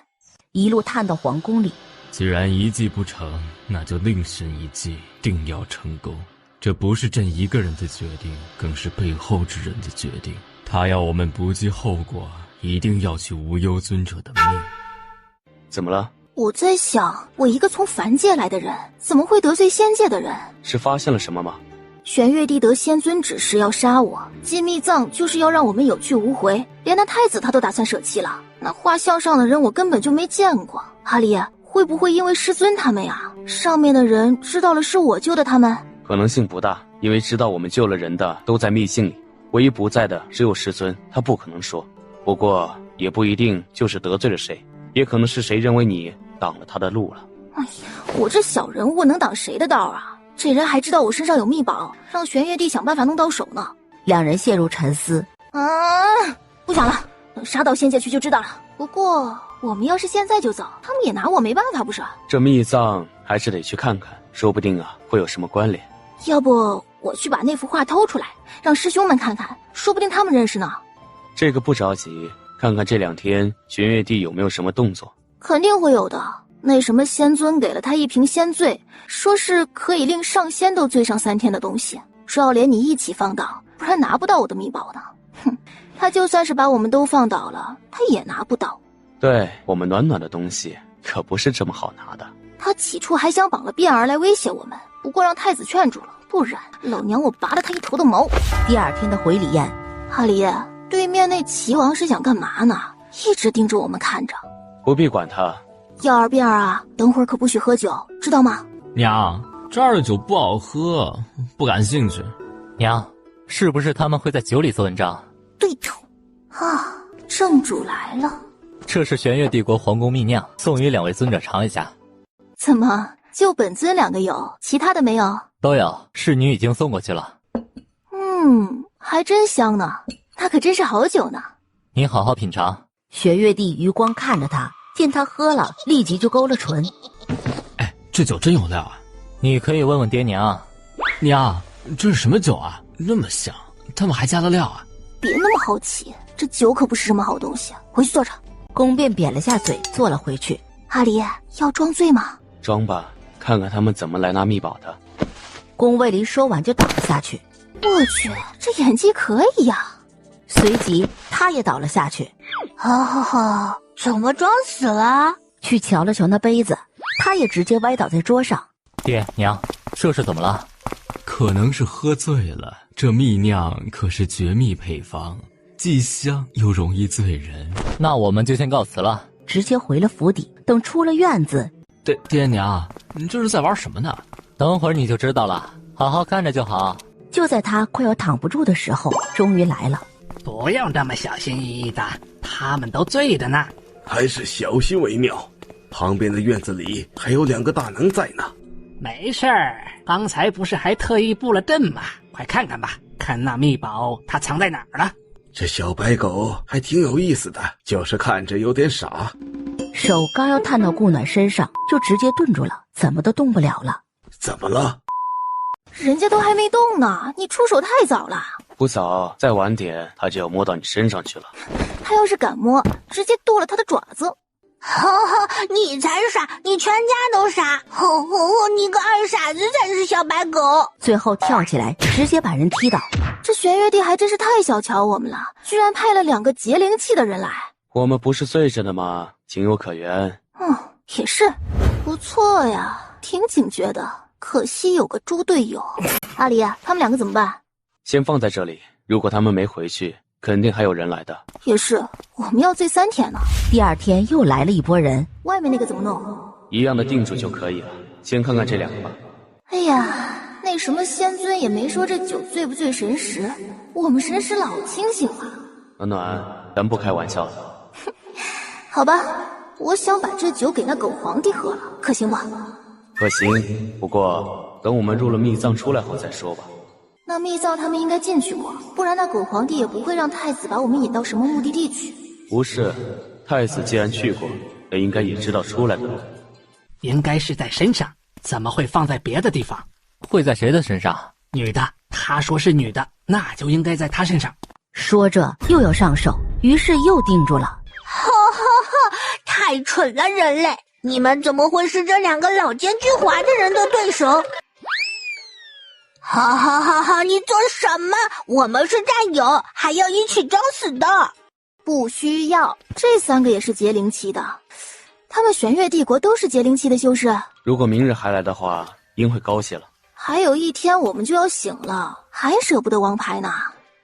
一路探到皇宫里。既然一计不成，那就另寻一计，定要成功。这不是朕一个人的决定，更是背后之人的决定。他要我们不计后果，一定要取无忧尊者的命。怎么了？我在想，我一个从凡界来的人，怎么会得罪仙界的人？是发现了什么吗？玄月帝得仙尊指示要杀我，进密藏就是要让我们有去无回，连那太子他都打算舍弃了。那画像上的人我根本就没见过。阿离，会不会因为师尊他们呀，上面的人知道了是我救的他们？可能性不大，因为知道我们救了人的都在密信里，唯一不在的只有师尊，他不可能说。不过也不一定就是得罪了谁，也可能是谁认为你挡了他的路了。哎呀，我这小人物能挡谁的道啊？这人还知道我身上有秘宝，让玄月帝想办法弄到手呢。两人陷入沉思。不想了，等杀到仙界去就知道了。不过我们要是现在就走，他们也拿我没办法，不是？这密藏还是得去看看，说不定啊会有什么关联。要不我去把那幅画偷出来，让师兄们看看，说不定他们认识呢。这个不着急，看看这2天玄月帝有没有什么动作。肯定会有的。那什么仙尊给了他一瓶仙醉，说是可以令上仙都醉上3天的东西，说要连你一起放倒，不然拿不到我的秘宝的。哼，他就算是把我们都放倒了，他也拿不到。对，我们暖暖的东西可不是这么好拿的。他起初还想绑了卞儿来威胁我们，不过让太子劝住了，不然老娘我拔了他一头的毛。第2天的回礼宴，哈离，对面那齐王是想干嘛呢？一直盯着我们看着。不必管他。耀儿卞儿啊，等会儿可不许喝酒，知道吗？娘，这儿的酒不好喝，不感兴趣。娘，是不是他们会在酒里做文章？对头。啊，正主来了。这是玄月帝国皇宫秘酿，送与2位尊者尝一下。怎么，就本尊2个有，其他的没有？都有，侍女已经送过去了。还真香呢，那可真是好酒呢。您好好品尝。玄月帝余光看着他，见他喝了，立即就勾了唇。哎，这酒真有料啊！你可以问问爹娘。娘，这是什么酒啊？那么香，他们还加了料啊？别那么好奇，这酒可不是什么好东西。回去坐着。宫便扁了下嘴，坐了回去。阿离，要装醉吗？装吧，看看他们怎么来拿秘宝的。宫卫离说完就倒了下去。我去，这演技可以呀！随即他也倒了下去。怎么装死了？去瞧了瞧那杯子，他也直接歪倒在桌上。爹娘，这是怎么了？可能是喝醉了，这蜜酿可是绝密配方，既香又容易醉人。那我们就先告辞了，直接回了府邸。等出了院子，爹娘，你这是在玩什么呢？等会儿你就知道了，好好看着就好。就在他快要躺不住的时候，终于来了。不用这么小心翼翼的，他们都醉的呢。还是小心为妙。旁边的院子里还有2个大能在呢。没事儿，刚才不是还特意布了阵吗？快看看吧，看那秘宝它藏在哪儿了。这小白狗还挺有意思的，就是看着有点傻。手刚要探到顾暖身上，就直接顿住了，怎么都动不了了。怎么了？人家都还没动呢，你出手太早了。不早，再晚点他就要摸到你身上去了。他要是敢摸，直接剁了他的爪子。呵呵，你才傻，你全家都傻！吼吼，你个二傻子才是小白狗！最后跳起来，直接把人踢倒。这玄月帝还真是太小瞧我们了，居然派了2个劫灵气的人来。我们不是睡着呢吗？情有可原。也是，不错呀，挺警觉的。可惜有个猪队友。阿离，他们2个怎么办？先放在这里，如果他们没回去，肯定还有人来的。也是，我们要醉3天呢。第2天又来了一波人，外面那个怎么弄？一样的定住就可以了。先看看这2个吧。哎呀，那什么仙尊也没说这酒醉不醉神识，我们神识老清醒了。暖暖，咱不开玩笑了。好吧，我想把这酒给那狗皇帝喝了，可行不？可行，不过等我们入了密藏出来后再说吧。那密藏他们应该进去过，不然那狗皇帝也不会让太子把我们引到什么目的地去。不是，太子既然去过，那应该也知道出来的路。应该是在身上，怎么会放在别的地方？会在谁的身上？女的，他说是女的，那就应该在他身上。说着又要上手，于是又定住了。哈哈哈！太蠢了，人类！你们怎么会是这2个老奸巨猾的人的对手？哈哈哈哈！你做什么？我们是战友，还要一起装死的。不需要，这3个也是劫灵期的，他们玄月帝国都是劫灵期的修士。如果明日还来的话，应会高些了。还有1天我们就要醒了，还舍不得王牌呢。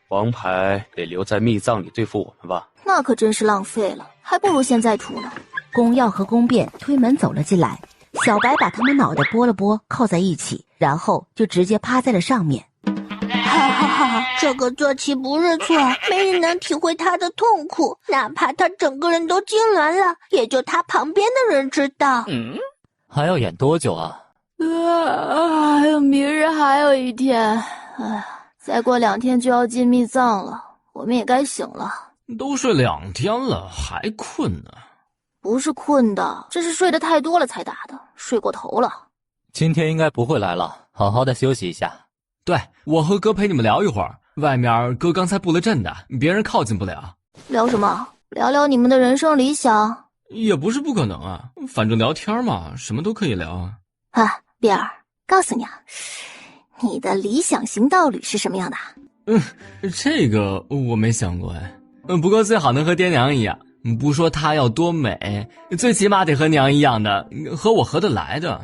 王牌得留在密藏里对付我们吧？那可真是浪费了，还不如现在出呢。宫耀和宫变推门走了进来，小白把他们脑袋拨了拨，靠在一起，然后就直接趴在了上面。哈哈哈！这个坐骑不是错，没人能体会他的痛苦，哪怕他整个人都痉挛了，也就他旁边的人知道。还要演多久啊？明日还有1天，再过2天就要进密藏了，我们也该醒了。都睡2天了，还困呢？不是困的，这是睡得太多了才打的，睡过头了。今天应该不会来了，好好的休息一下。对，我和哥陪你们聊一会儿，外面哥刚才布了阵的，别人靠近不了。聊什么？聊聊你们的人生理想？也不是不可能啊，反正聊天嘛，什么都可以聊啊。碧儿，告诉你啊，你的理想型道侣是什么样的？这个我没想过哎。不过最好能和爹娘一样，不说她要多美，最起码得和娘一样的，和我合得来的。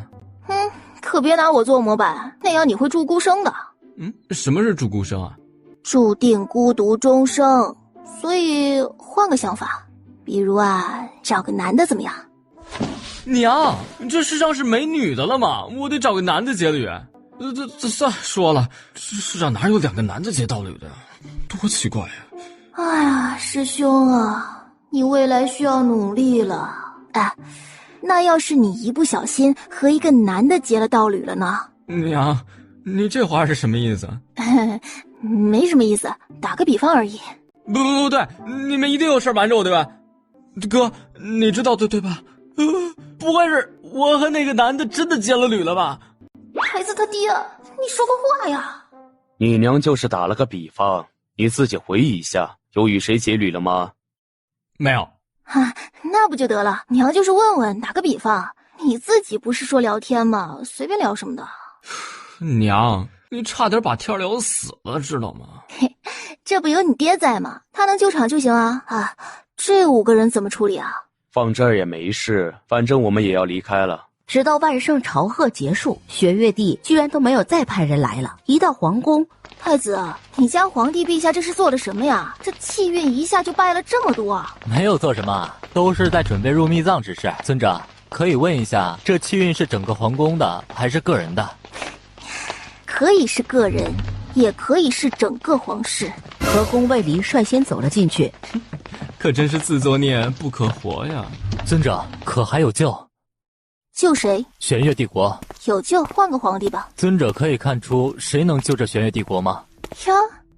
可别拿我做模板，那样你会注孤生的。什么是注孤生啊？注定孤独终生。所以换个想法，比如找个男的怎么样？娘，这世上是没女的了吗？我得找个男的接侣。算说了，这世上哪有2个男的接道侣的，多奇怪呀！哎呀，师兄啊，你未来需要努力了。那要是你一不小心和一个男的结了道侣了呢？娘，你这话是什么意思？没什么意思，打个比方而已。不对，你们一定有事瞒着我对吧？哥，你知道对吧？不会是我和那个男的真的结了侣了吧？孩子他爹，你说个话呀！你娘就是打了个比方，你自己回忆一下，有与谁结侣了吗？没有。那不就得了？娘就是问问，打个比方，你自己不是说聊天吗？随便聊什么的。娘，你差点把天聊死了，知道吗？这不有你爹在吗？他能救场就行啊！这5个人怎么处理啊？放这儿也没事，反正我们也要离开了。直到万圣朝贺结束，玄月帝居然都没有再派人来了。一到皇宫，太子，你家皇帝陛下这是做了什么呀？这气运一下就败了这么多。没有做什么，都是在准备入密藏之事。尊者，可以问一下，这气运是整个皇宫的还是个人的？可以是个人，也可以是整个皇室。和宫卫离率先走了进去，可真是自作孽不可活呀！尊者，可还有救？救谁？玄月帝国有救，换个皇帝吧。尊者可以看出谁能救这玄月帝国吗？哟，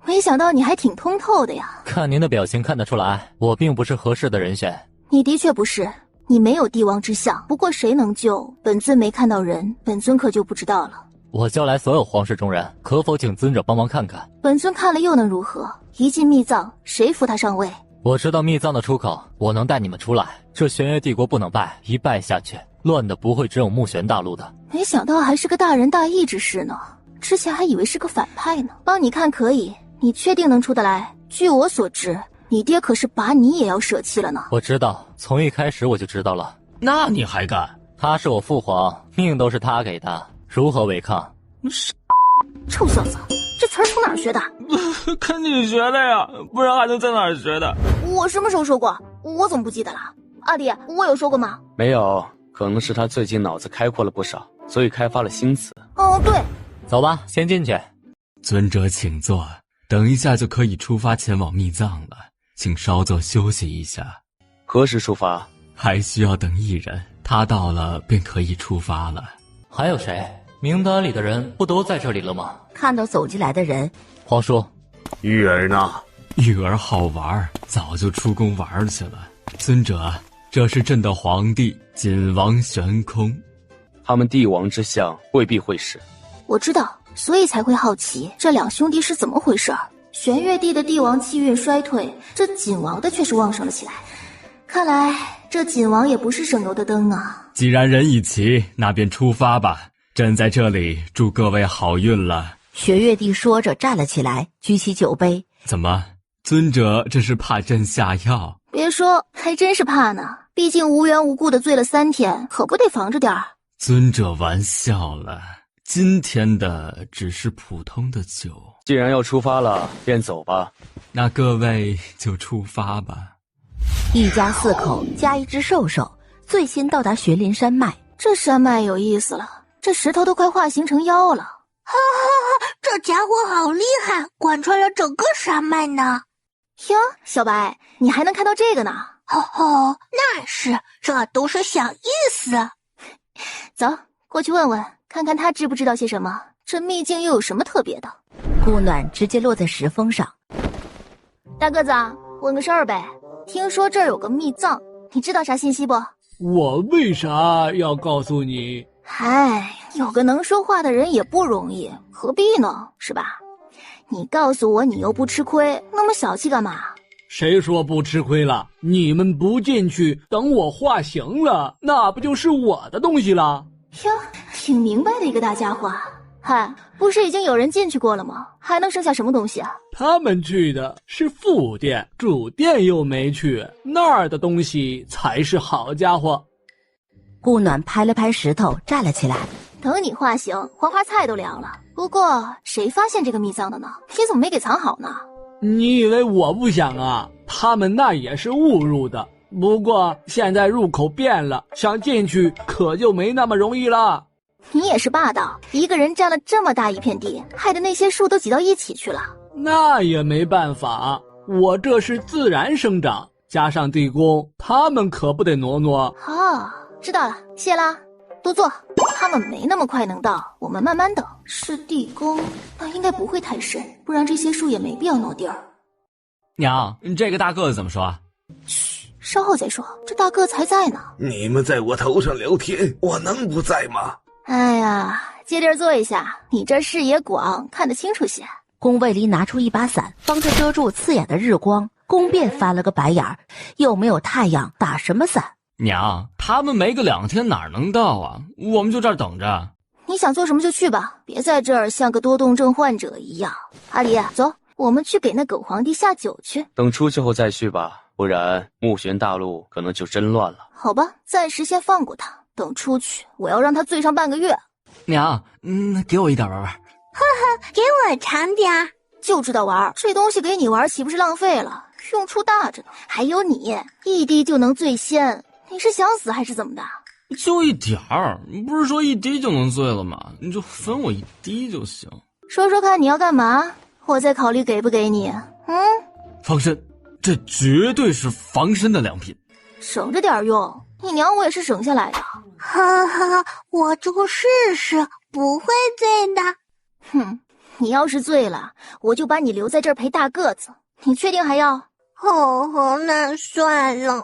没想到你还挺通透的呀。看您的表情看得出来，我并不是合适的人选。你的确不是，你没有帝王之相。不过谁能救，本尊没看到人，本尊可就不知道了。我叫来所有皇室中人，可否请尊者帮忙看看？本尊看了又能如何？一进密藏，谁扶他上位？我知道秘藏的出口，我能带你们出来。这玄月帝国不能败，一败下去，乱的不会只有木玄大陆的。没想到还是个大仁大义之士呢，之前还以为是个反派呢。帮你看可以，你确定能出得来？据我所知，你爹可是把你也要舍弃了呢。我知道，从一开始我就知道了。那你还干？他是我父皇，命都是他给的，如何违抗？臭小子，这词儿从哪儿学的？跟你学的呀，不然还能在哪儿学的？我什么时候说过？我怎么不记得了？阿弟，我有说过吗？没有，可能是他最近脑子开阔了不少，所以开发了新词。哦，对。走吧，先进去。尊者请坐，等一下就可以出发前往秘藏了，请稍作休息一下。何时出发？还需要等一人，他到了便可以出发了。还有谁？名单里的人不都在这里了吗？看到走进来的人，皇叔，玉儿呢？玉儿好玩，早就出宫玩去了。尊者，这是朕的皇帝锦王玄空。他们帝王之相未必会使。我知道，所以才会好奇这两兄弟是怎么回事儿。玄月帝的帝王气运衰退，这锦王的却是旺盛了起来。看来这锦王也不是省油的灯啊。既然人一齐，那便出发吧。朕在这里祝各位好运了。玄月帝说着站了起来，举起酒杯。怎么，尊者这是怕朕下药？别说，还真是怕呢。毕竟无缘无故的醉了3天，可不得防着点儿。尊者玩笑了，今天的只是普通的酒。既然要出发了，便走吧。那各位就出发吧。一家4口加一只兽兽，最先到达玄灵山脉。这山脉有意思了，这石头都快化形成妖了。哈哈哈，这家伙好厉害，贯穿了整个山脉呢。哟，小白，你还能看到这个呢？吼吼，那是，这都是小意思。走，过去问问，看看他知不知道些什么。这秘境又有什么特别的？顾暖直接落在石峰上。大个子，问个事儿呗。听说这儿有个秘藏，你知道啥信息不？我为啥要告诉你？嗨，有个能说话的人也不容易，何必呢？是吧？你告诉我，你又不吃亏，那么小气干嘛？谁说不吃亏了？你们不进去，等我化形了，那不就是我的东西了？哟，挺明白的一个大家伙。嗨，不是已经有人进去过了吗？还能剩下什么东西啊？他们去的是副殿，主殿又没去，那儿的东西才是好家伙。顾暖拍了拍石头，站了起来。等你化形，黄花菜都凉了。不过，谁发现这个秘藏的呢？你怎么没给藏好呢？你以为我不想啊？他们那也是误入的，不过现在入口变了，想进去可就没那么容易了。你也是霸道，一个人占了这么大一片地，害得那些树都挤到一起去了。那也没办法，我这是自然生长，加上地宫，他们可不得挪挪。哦，知道了，谢啦。多坐，他们没那么快能到，我们慢慢等。是地宫，那应该不会太深，不然这些树也没必要挪地儿。娘，这个大个子怎么说？嘘，稍后再说，这大个子还在呢。你们在我头上聊天，我能不在吗？哎呀，借地儿坐一下，你这视野广，看得清楚些。宫卫离拿出一把伞，帮着遮住刺眼的日光。宫变翻了个白眼儿，又没有太阳，打什么伞？娘，他们没个2天哪能到啊？我们就这儿等着。你想做什么就去吧，别在这儿像个多动症患者一样。阿离，走，我们去给那狗皇帝下酒去。等出去后再去吧，不然木玄大陆可能就真乱了。好吧，暂时先放过他，等出去，我要让他醉上半个月。娘，给我一点玩玩。呵呵，给我尝点儿。就知道玩，这东西给你玩岂不是浪费了？用处大着呢。还有你，一滴就能醉仙。你是想死还是怎么的？就一点儿，不是说一滴就能醉了吗？你就分我1滴就行。说说看你要干嘛，我再考虑给不给你。防身，这绝对是防身的良品。省着点用，你娘我也是省下来的。哈哈，我就试试，不会醉的。哼，你要是醉了，我就把你留在这儿陪大个子。你确定还要？哦，那算了。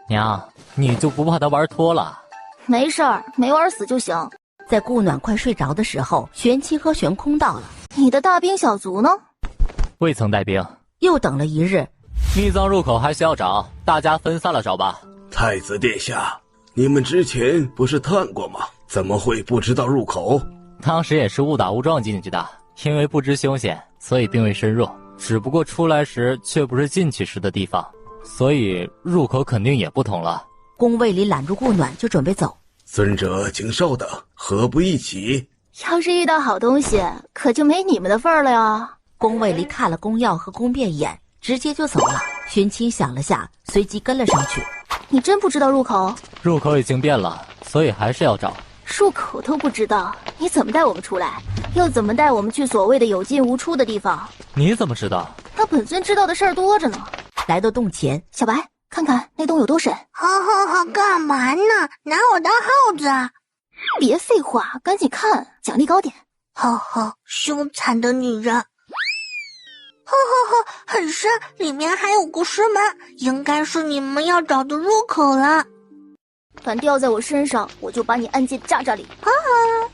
娘，你就不怕他玩脱了？没事儿，没玩死就行。在顾暖快睡着的时候，玄清和玄空到了。你的大兵小卒呢？未曾带兵。又等了一日，秘藏入口还需要找，大家分散了找吧。太子殿下，你们之前不是探过吗？怎么会不知道入口？当时也是误打误撞进去的，因为不知凶险，所以并未深入。只不过出来时却不是进去时的地方，所以入口肯定也不同了。宫卫里揽住顾暖就准备走。尊者请稍等，何不一起？要是遇到好东西，可就没你们的份儿了呀。宫卫里看了宫耀和宫变一眼，直接就走了。荀卿想了下，随即跟了上去。你真不知道入口？入口已经变了，所以还是要找。入口都不知道，你怎么带我们出来？又怎么带我们去所谓的有进无出的地方？你怎么知道？那本尊知道的事儿多着呢。来到洞前，小白，看看那洞有多深。好，干嘛呢？拿我当耗子啊！别废话，赶紧看，奖励高点。凶残的女人。很深，里面还有个石门，应该是你们要找的入口了。敢掉在我身上，我就把你按进渣渣里。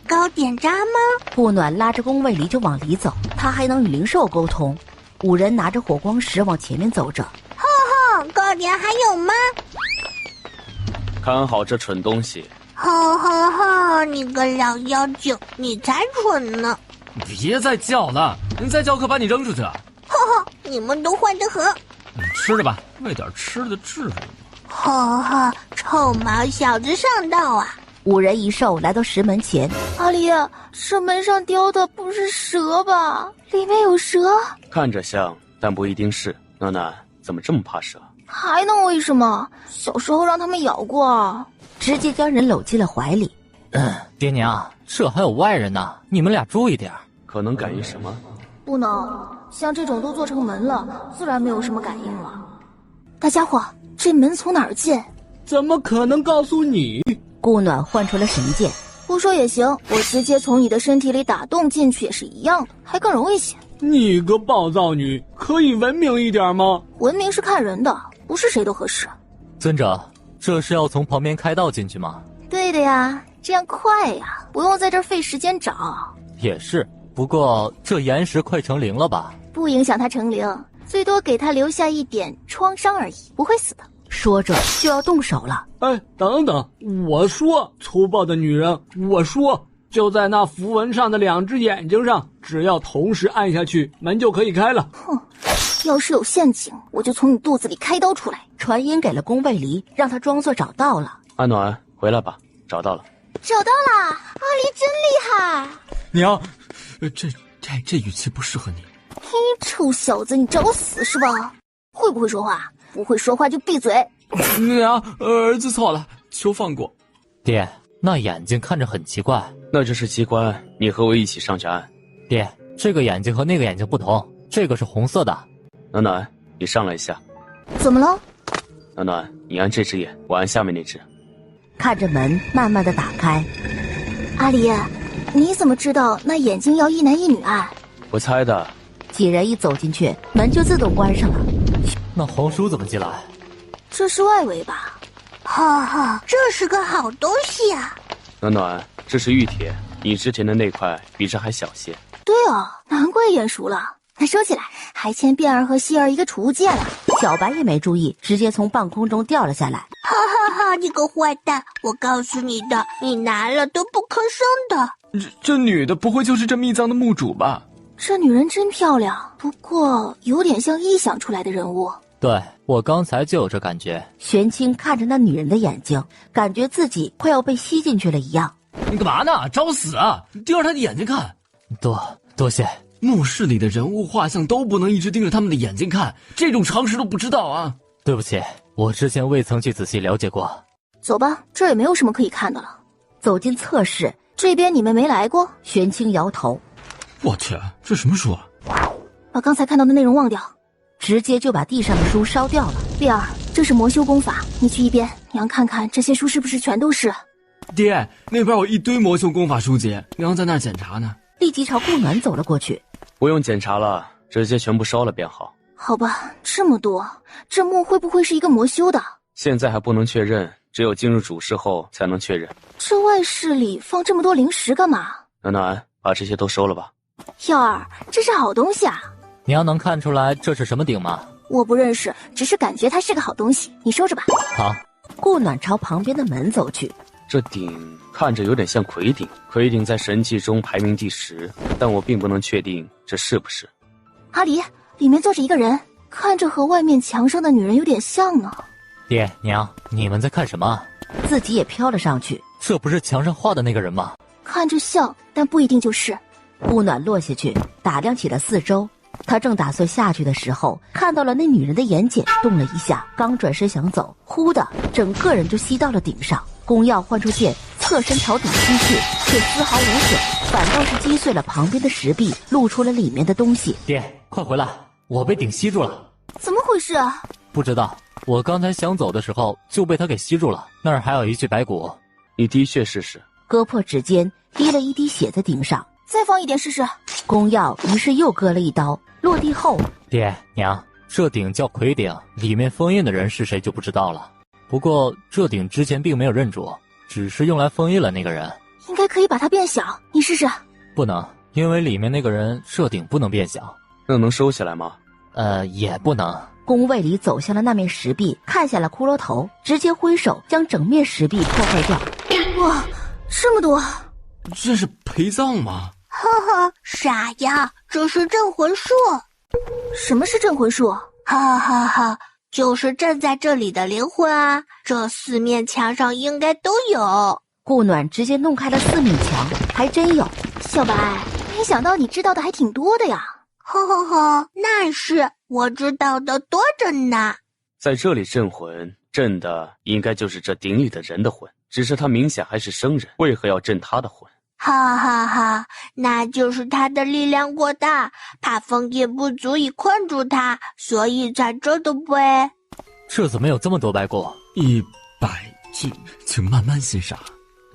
高点渣吗？顾暖拉着宫卫离就往里走，他还能与灵兽沟通。五人拿着火光石往前面走着。高点还有吗？看好这蠢东西。你个老妖精，你才蠢呢！别再叫了，你再叫可把你扔出去。你们都坏得很。吃着吧，喂点吃的至于吗？臭毛小子上道啊！五人一兽来到石门前。阿离，石门上雕的不是蛇吧？里面有蛇？看着像，但不一定是。暖暖怎么这么怕蛇？还能为什么？小时候让他们咬过，直接将人搂进了怀里。爹娘，这还有外人呢，你们俩注意点。可能感应什么？不能，像这种都做成门了，自然没有什么感应了。大家伙，这门从哪儿进？怎么可能告诉你？顾暖换出了神剑。不说也行，我直接从你的身体里打洞进去也是一样的，还更容易些。你个暴躁女，可以文明一点吗？文明是看人的，不是谁都合适。尊者，这是要从旁边开道进去吗？对的呀，这样快呀，不用在这儿费时间找。也是，不过这岩石快成灵了吧？不影响它成灵，最多给它留下一点创伤而已，不会死的。说着就要动手了。等等，我说，粗暴的女人，我说，就在那符文上的2只眼睛上，只要同时按下去，门就可以开了。要是有陷阱，我就从你肚子里开刀出来。传音给了宫卫离，让他装作找到了。阿暖，回来吧，找到了。找到了，阿离真厉害。娘，这语气不适合你。嘿，臭小子，你找死是吧？会不会说话？不会说话就闭嘴。娘，儿子错了，求放过。爹，那眼睛看着很奇怪。那就是机关，你和我一起上去按。爹，这个眼睛和那个眼睛不同，这个是红色的。暖暖，你上来一下。怎么了？暖暖，你按这只眼，我按下面那只。看着门慢慢的打开。阿离，你怎么知道那眼睛要一男一女按？我猜的。几人一走进去，门就自动关上了。那红书怎么进来？这是外围吧？这是个好东西啊！暖暖，这是玉铁，你之前的那块比这还小些。对啊，难怪眼熟了。那收起来，还欠变儿和希儿一个储物戒了。小白也没注意，直接从半空中掉了下来。你个坏蛋！我告诉你的，你拿了都不吭声的。这女的不会就是这秘藏的墓主吧？这女人真漂亮，不过有点像臆想出来的人物。对，我刚才就有这感觉。玄清看着那女人的眼睛，感觉自己快要被吸进去了一样。你干嘛呢？找死啊！盯着她的眼睛看。多谢。墓室里的人物画像都不能一直盯着他们的眼睛看，这种常识都不知道啊！对不起，我之前未曾去仔细了解过。走吧，这儿也没有什么可以看的了。走进侧室，这边你们没来过？玄清摇头。我天，这什么书啊？把刚才看到的内容忘掉，直接就把地上的书烧掉了。碧儿，这是魔修功法，你去一边，娘看看这些书是不是全都是。爹，那边有一堆魔修功法书籍，娘在那儿检查呢。立即朝顾暖走了过去。不用检查了，直接全部烧了便好。好吧，这么多，这墓会不会是一个魔修的？现在还不能确认，只有进入主室后才能确认。这外室里放这么多灵石干嘛？暖暖，把这些都收了吧。耀儿，这是好东西啊！娘能看出来这是什么鼎吗？我不认识，只是感觉它是个好东西，你收着吧。好。顾暖朝旁边的门走去。这鼎看着有点像魁鼎，魁鼎在神器中排名第10，但我并不能确定这是不是。阿离，里面坐着一个人，看着和外面墙上的女人有点像呢。爹娘，你们在看什么？自己也飘了上去。这不是墙上画的那个人吗？看着像，但不一定就是。顾暖落下去，打量起了四周。他正打算下去的时候，看到了那女人的眼睑动了一下，刚转身想走，忽的整个人就吸到了顶上。宫耀换出剑，侧身朝顶吸去，却丝毫无损，反倒是击碎了旁边的石壁，露出了里面的东西。爹，快回来，我被顶吸住了。怎么回事啊？不知道，我刚才想走的时候就被他给吸住了。那儿还有一具白骨，你的确试试。割破指尖，滴了一滴血在顶上。再放一点试试。宫耀于是又割了一刀，落地后，爹娘，这鼎叫魁鼎，里面封印的人是谁就不知道了。不过这鼎之前并没有认主，只是用来封印了那个人。应该可以把它变小，你试试。不能，因为里面那个人这鼎不能变小。那能收起来吗？也不能。宫卫里走向了那面石壁，看下了骷髅头，直接挥手将整面石壁破坏掉。哇，这么多！这是陪葬吗？呵呵，傻呀，这是镇魂术。什么是镇魂术？哈哈哈，就是镇在这里的灵魂啊！这4面墙上应该都有。顾暖直接弄开了4面墙，还真有。小白，没想到你知道的还挺多的呀。呵呵呵，那是我知道的多着呢。在这里镇魂，镇的应该就是这鼎里的人的魂，只是他明显还是生人，为何要镇他的魂？哈哈哈，那就是他的力量过大，怕封印不足以困住他，所以才这的呗。这怎么有这么多白骨？100具，请慢慢欣赏。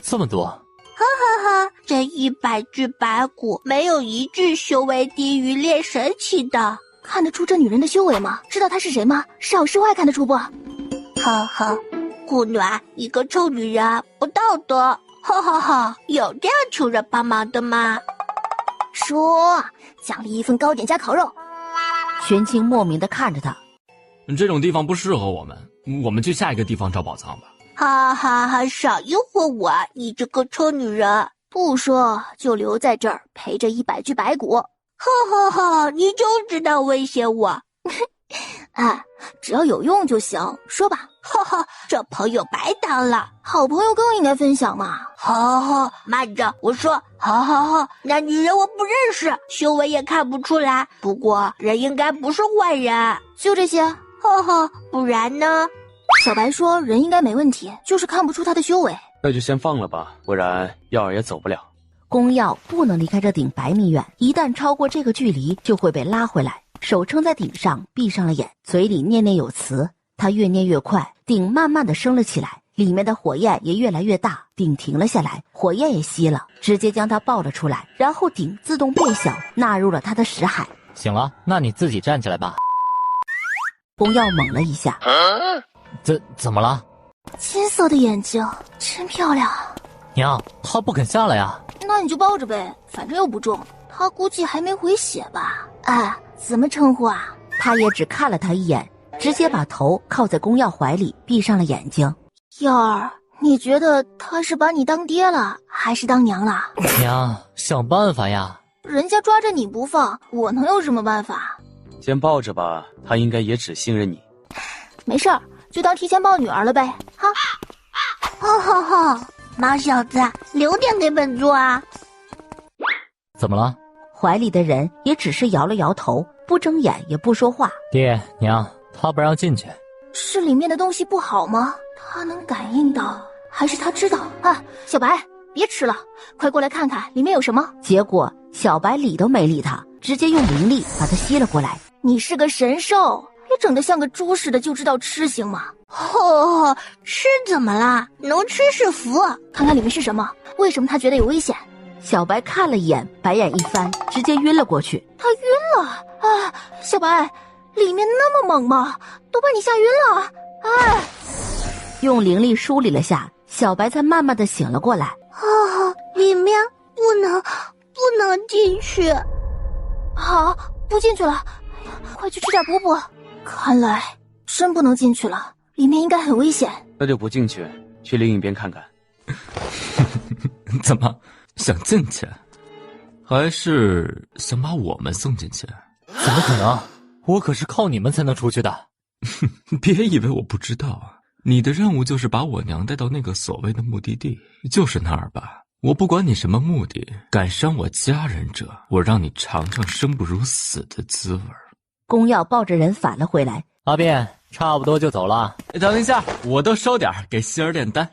这么多？哈哈哈，这100具白骨没有一具修为低于炼神期的。看得出这女人的修为吗？知道她是谁吗？是好是坏看得出不？哈哈，顾暖，一个臭女人，不道德。哈哈哈，有这样求人帮忙的吗？说，奖励1份糕点加烤肉。玄清莫名地看着他，这种地方不适合我们去下一个地方找宝藏吧。哈哈哈，少诱惑我，你这个臭女人！不说就留在这儿陪着100具白骨。哈哈哈，你就知道威胁我。哎，只要有用就行，说吧。哈哈，这朋友白当了，好朋友更应该分享嘛。哈哈，慢着，我说，哈哈哈，那女人我不认识，修为也看不出来，不过人应该不是坏人。就这些？哈哈，不然呢？小白说人应该没问题，就是看不出他的修为。那就先放了吧，不然耀儿也走不了。宫耀不能离开这顶100米远，一旦超过这个距离就会被拉回来。手撑在顶上，闭上了眼，嘴里念念有词。他越念越快，顶慢慢的升了起来，里面的火焰也越来越大。顶停了下来，火焰也熄了，直接将他抱了出来，然后顶自动变小，纳入了他的识海。醒了，那你自己站起来吧。宫耀猛了一下，怎么了？金色的眼睛，真漂亮。娘，他不肯下来呀。那你就抱着呗，反正又不重，他估计还没回血吧。哎，怎么称呼啊？他也只看了他一眼，直接把头靠在宫耀怀里，闭上了眼睛。耀儿，你觉得他是把你当爹了，还是当娘了？娘，想办法呀。人家抓着你不放，我能有什么办法？先抱着吧，他应该也只信任你。没事儿，就当提前抱女儿了呗。哈，哈哈哈，毛小子，留点给本座啊。怎么了？怀里的人也只是摇了摇头，不睁眼也不说话。爹娘，他不让进去。是里面的东西不好吗？他能感应到，还是他知道啊？小白，别吃了，快过来看看里面有什么。结果小白理都没理他，直接用灵力把他吸了过来。你是个神兽，别整得像个猪似的，就知道吃行吗？哦，吃怎么啦？能吃是福。看看里面是什么？为什么他觉得有危险？小白看了一眼，白眼一翻，直接晕了过去。他晕了啊！小白，里面那么猛吗？都把你吓晕了！哎，用灵力梳理了下，小白才慢慢的醒了过来。啊，里面不能进去。好，不进去了。哎呀，快去吃点补补。看来真不能进去了，里面应该很危险。那就不进去，去另一边看看。怎么想进去？还是想把我们送进去？怎么可能？我可是靠你们才能出去的。别以为我不知道啊！你的任务就是把我娘带到那个所谓的目的地，就是那儿吧。我不管你什么目的，敢伤我家人者，我让你尝尝生不如死的滋味。公耀抱着人返了回来。阿变，差不多就走了。等一下，我都收点，给希儿炼丹。